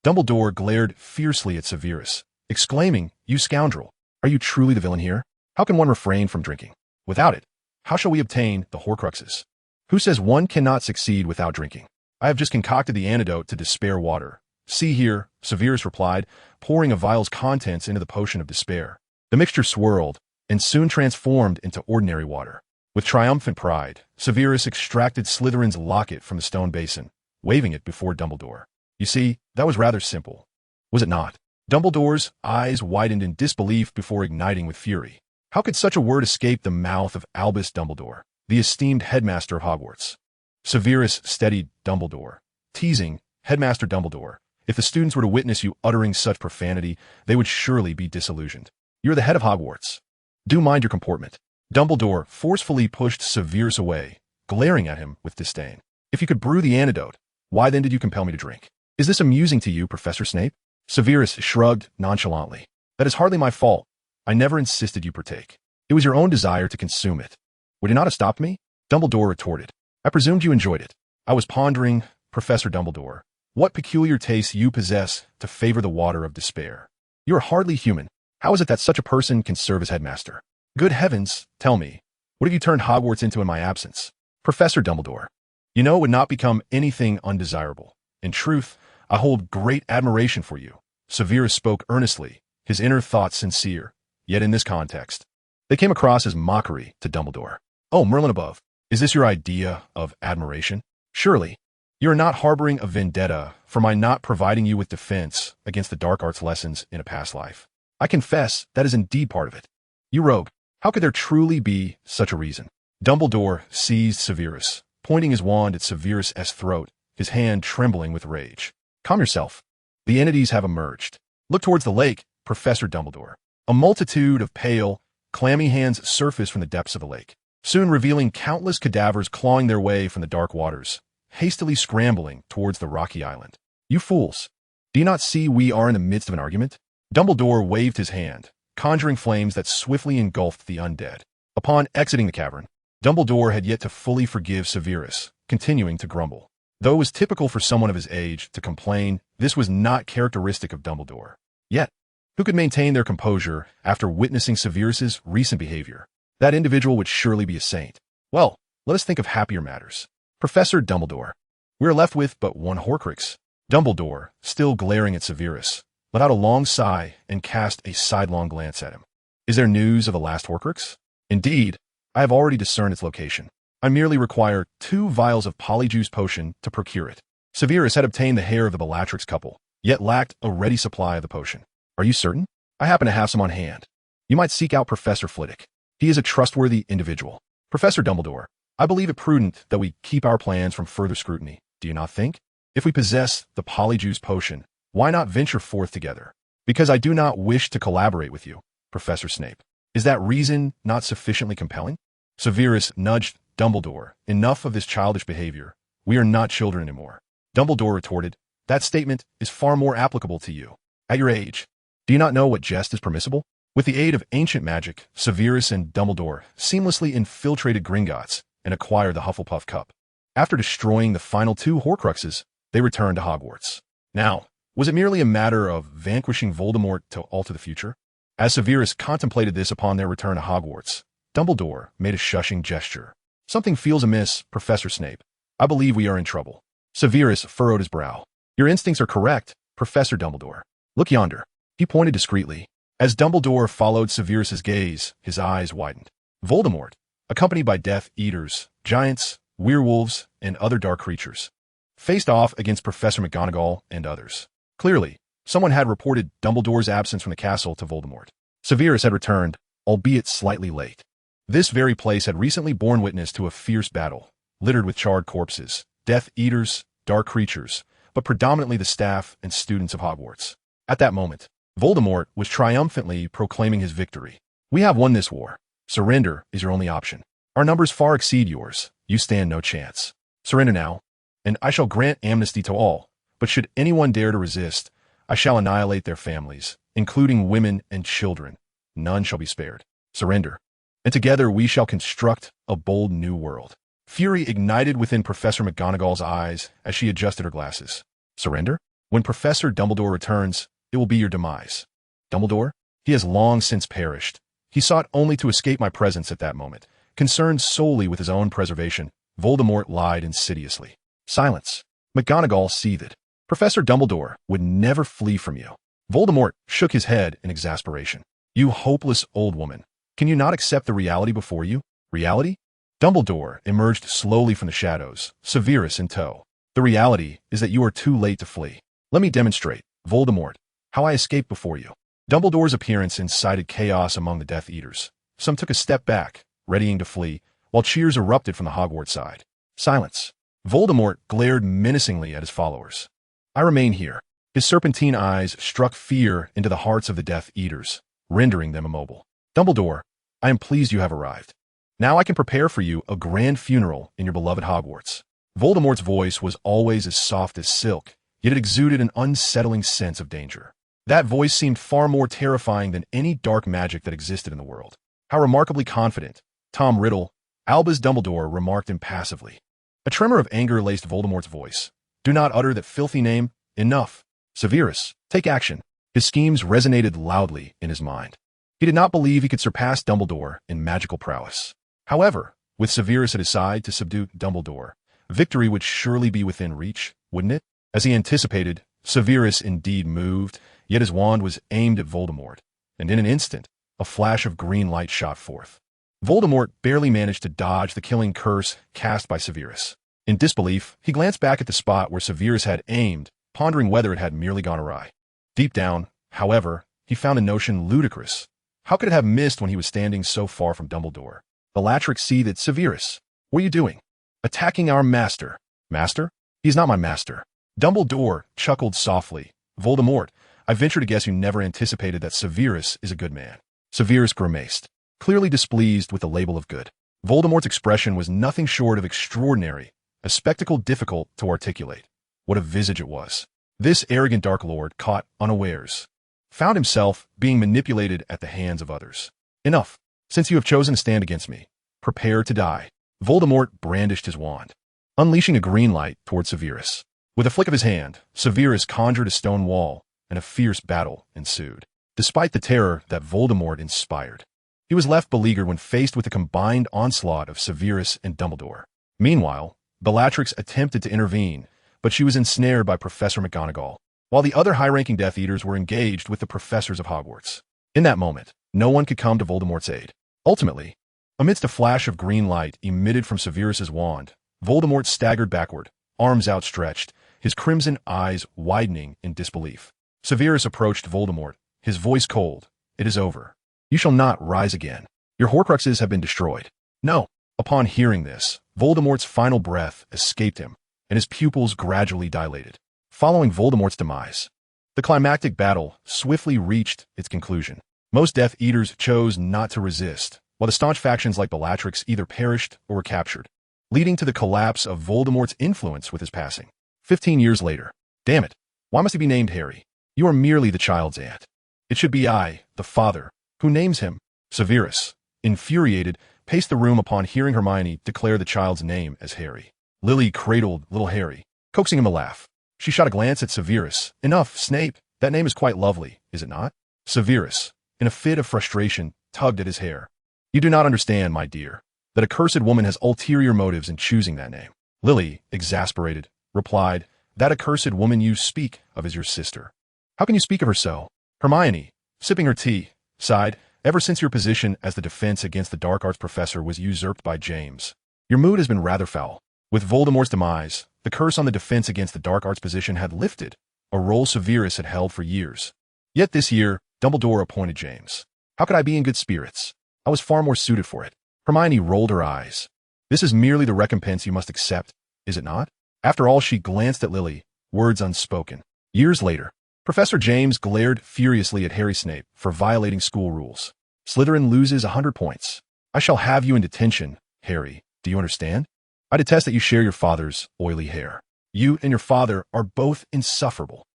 Dumbledore glared fiercely at Severus, exclaiming, "You scoundrel! Are you truly the villain here? How can one refrain from drinking? Without it, how shall we obtain the Horcruxes? Who says one cannot succeed without drinking? I have just concocted the antidote to despair water. See here," Severus replied, pouring a vial's contents into the potion of despair. The mixture swirled, and soon transformed into ordinary water. With triumphant pride, Severus extracted Slytherin's locket from the stone basin, waving it before Dumbledore. "You see, that was rather simple, was it not?" Dumbledore's eyes widened in disbelief before igniting with fury. How could such a word escape the mouth of Albus Dumbledore, the esteemed headmaster of Hogwarts? Severus steadied Dumbledore, teasing, "Headmaster Dumbledore, if the students were to witness you uttering such profanity, they would surely be disillusioned. You're the head of Hogwarts. Do mind your comportment." Dumbledore forcefully pushed Severus away, glaring at him with disdain. "If you could brew the antidote, why then did you compel me to drink? Is this amusing to you, Professor Snape?" Severus shrugged nonchalantly. "That is hardly my fault. I never insisted you partake. It was your own desire to consume it. Would it not have stopped me?" Dumbledore retorted. "I presumed you enjoyed it. I was pondering, Professor Dumbledore, what peculiar taste you possess to favor the water of despair. You are hardly human. How is it that such a person can serve as headmaster? Good heavens, tell me, what have you turned Hogwarts into in my absence? Professor Dumbledore, you know it would not become anything undesirable. In truth, I hold great admiration for you." Severus spoke earnestly, his inner thoughts sincere, yet in this context, they came across as mockery to Dumbledore. "Oh, Merlin above, is this your idea of admiration? Surely, you are not harboring a vendetta for my not providing you with defense against the dark arts lessons in a past life. I confess that is indeed part of it. You rogue, how could there truly be such a reason?" Dumbledore seized Severus, pointing his wand at Severus's throat, his hand trembling with rage. "Calm yourself. The entities have emerged. Look towards the lake, Professor Dumbledore." A multitude of pale, clammy hands surfaced from the depths of the lake. soon revealing countless cadavers clawing their way from the dark waters, hastily scrambling towards the rocky island. You fools! Do you not see we are in the midst of an argument? Dumbledore waved his hand, conjuring flames that swiftly engulfed the undead. Upon exiting the cavern, Dumbledore had yet to fully forgive Severus, continuing to grumble. Though it was typical for someone of his age to complain, this was not characteristic of Dumbledore. Yet, who could maintain their composure after witnessing Severus's recent behavior? That individual would surely be a saint. Well, let us think of happier matters. Professor Dumbledore. We are left with but one Horcrux. Dumbledore, still glaring at Severus, let out a long sigh and cast a sidelong glance at him. Is there news of the last Horcrux? Indeed, I have already discerned its location. I merely require 2 vials of Polyjuice potion to procure it. Severus had obtained the hair of the Bellatrix couple, yet lacked a ready supply of the potion. Are you certain? I happen to have some on hand. You might seek out Professor Flitwick. He is a trustworthy individual. Professor Dumbledore, I believe it prudent that we keep our plans from further scrutiny, do you not think? If we possess the Polyjuice potion, why not venture forth together? Because I do not wish to collaborate with you, Professor Snape. Is that reason not sufficiently compelling? Severus nudged Dumbledore. Enough of this childish behavior. We are not children anymore. Dumbledore retorted, that statement is far more applicable to you. At your age, do you not know what jest is permissible? With the aid of ancient magic, Severus and Dumbledore seamlessly infiltrated Gringotts and acquired the Hufflepuff Cup. After destroying the final 2 Horcruxes, they returned to Hogwarts. Now, was it merely a matter of vanquishing Voldemort to alter the future? As Severus contemplated this upon their return to Hogwarts, Dumbledore made a shushing gesture. Something feels amiss, Professor Snape. I believe we are in trouble. Severus furrowed his brow. Your instincts are correct, Professor Dumbledore. Look yonder. He pointed discreetly. As Dumbledore followed Severus's gaze, his eyes widened. Voldemort, accompanied by Death Eaters, giants, werewolves, and other dark creatures, faced off against Professor McGonagall and others. Clearly, someone had reported Dumbledore's absence from the castle to Voldemort. Severus had returned, albeit slightly late. This very place had recently borne witness to a fierce battle, littered with charred corpses, Death Eaters, dark creatures, but predominantly the staff and students of Hogwarts. At that moment, Voldemort was triumphantly proclaiming his victory. We have won this war. Surrender is your only option. Our numbers far exceed yours. You stand no chance. Surrender now, and I shall grant amnesty to all, but should anyone dare to resist, I shall annihilate their families, including women and children. None shall be spared. Surrender, and together we shall construct a bold new world. Fury ignited within Professor McGonagall's eyes as she adjusted her glasses. Surrender? When Professor Dumbledore returns, it will be your demise. Dumbledore? He has long since perished. He sought only to escape my presence at that moment. Concerned solely with his own preservation, Voldemort lied insidiously. Silence. McGonagall seethed. Professor Dumbledore would never flee from you. Voldemort shook his head in exasperation. You hopeless old woman. Can you not accept the reality before you? Reality? Dumbledore emerged slowly from the shadows, Severus in tow. The reality is that you are too late to flee. Let me demonstrate, Voldemort, how I escaped before you. Dumbledore's appearance incited chaos among the Death Eaters. Some took a step back, readying to flee, while cheers erupted from the Hogwarts side. Silence. Voldemort glared menacingly at his followers. I remain here. His serpentine eyes struck fear into the hearts of the Death Eaters, rendering them immobile. Dumbledore, I am pleased you have arrived. Now I can prepare for you a grand funeral in your beloved Hogwarts. Voldemort's voice was always as soft as silk, yet it exuded an unsettling sense of danger. That voice seemed far more terrifying than any dark magic that existed in the world. How remarkably confident, Tom Riddle, Albus Dumbledore remarked impassively. A tremor of anger laced Voldemort's voice. Do not utter that filthy name. Enough. Severus, take action. His schemes resonated loudly in his mind. He did not believe he could surpass Dumbledore in magical prowess. However, with Severus at his side to subdue Dumbledore, victory would surely be within reach, wouldn't it? As he anticipated, Severus indeed moved, yet his wand was aimed at Voldemort, and in an instant, a flash of green light shot forth. Voldemort barely managed to dodge the killing curse cast by Severus. In disbelief, he glanced back at the spot where Severus had aimed, pondering whether it had merely gone awry. Deep down, however, he found a notion ludicrous. How could it have missed when he was standing so far from Dumbledore? Bellatrix seethed. Severus, what are you doing? Attacking our master. Master? He's not my master. Dumbledore chuckled softly. Voldemort, I venture to guess you never anticipated that Severus is a good man. Severus grimaced, clearly displeased with the label of good. Voldemort's expression was nothing short of extraordinary, a spectacle difficult to articulate. What a visage it was. This arrogant Dark Lord, caught unawares, found himself being manipulated at the hands of others. Enough. Since you have chosen to stand against me, prepare to die. Voldemort brandished his wand, unleashing a green light toward Severus. With a flick of his hand, Severus conjured a stone wall, and a fierce battle ensued. Despite the terror that Voldemort inspired, he was left beleaguered when faced with the combined onslaught of Severus and Dumbledore. Meanwhile, Bellatrix attempted to intervene, but she was ensnared by Professor McGonagall, while the other high-ranking Death Eaters were engaged with the professors of Hogwarts. In that moment, no one could come to Voldemort's aid. Ultimately, amidst a flash of green light emitted from Severus's wand, Voldemort staggered backward, arms outstretched, his crimson eyes widening in disbelief. Severus approached Voldemort, his voice cold. "It is over. You shall not rise again. Your Horcruxes have been destroyed." No. Upon hearing this, Voldemort's final breath escaped him, and his pupils gradually dilated. Following Voldemort's demise, the climactic battle swiftly reached its conclusion. Most Death Eaters chose not to resist, while the staunch factions like Bellatrix either perished or were captured, leading to the collapse of Voldemort's influence with his passing. 15 years later. Damn it. Why must he be named Harry? You are merely the child's aunt. It should be I, the father, who names him. Severus, infuriated, paced the room upon hearing Hermione declare the child's name as Harry. Lily cradled little Harry, coaxing him to laugh. She shot a glance at Severus. "Enough, Snape. That name is quite lovely, is it not?" Severus, in a fit of frustration, tugged at his hair. "You do not understand, my dear, that a cursed woman has ulterior motives in choosing that name." Lily, exasperated, replied, "That accursed woman you speak of is your sister. How can you speak of her so?" Hermione, sipping her tea, sighed. "Ever since your position as the defense against the dark arts professor was usurped by James, your mood has been rather foul. With Voldemort's demise, the curse on the defense against the dark arts position had lifted, a role Severus had held for years. Yet this year, Dumbledore appointed James. How could I be in good spirits? I was far more suited for it." Hermione rolled her eyes. "This is merely the recompense you must accept, is it not?" After all, she glanced at Lily, words unspoken. Years later, Professor James glared furiously at Harry Snape for violating school rules. "Slytherin loses 100 points. I shall have you in detention, Harry. Do you understand? I detest that you share your father's oily hair. You and your father are both insufferable."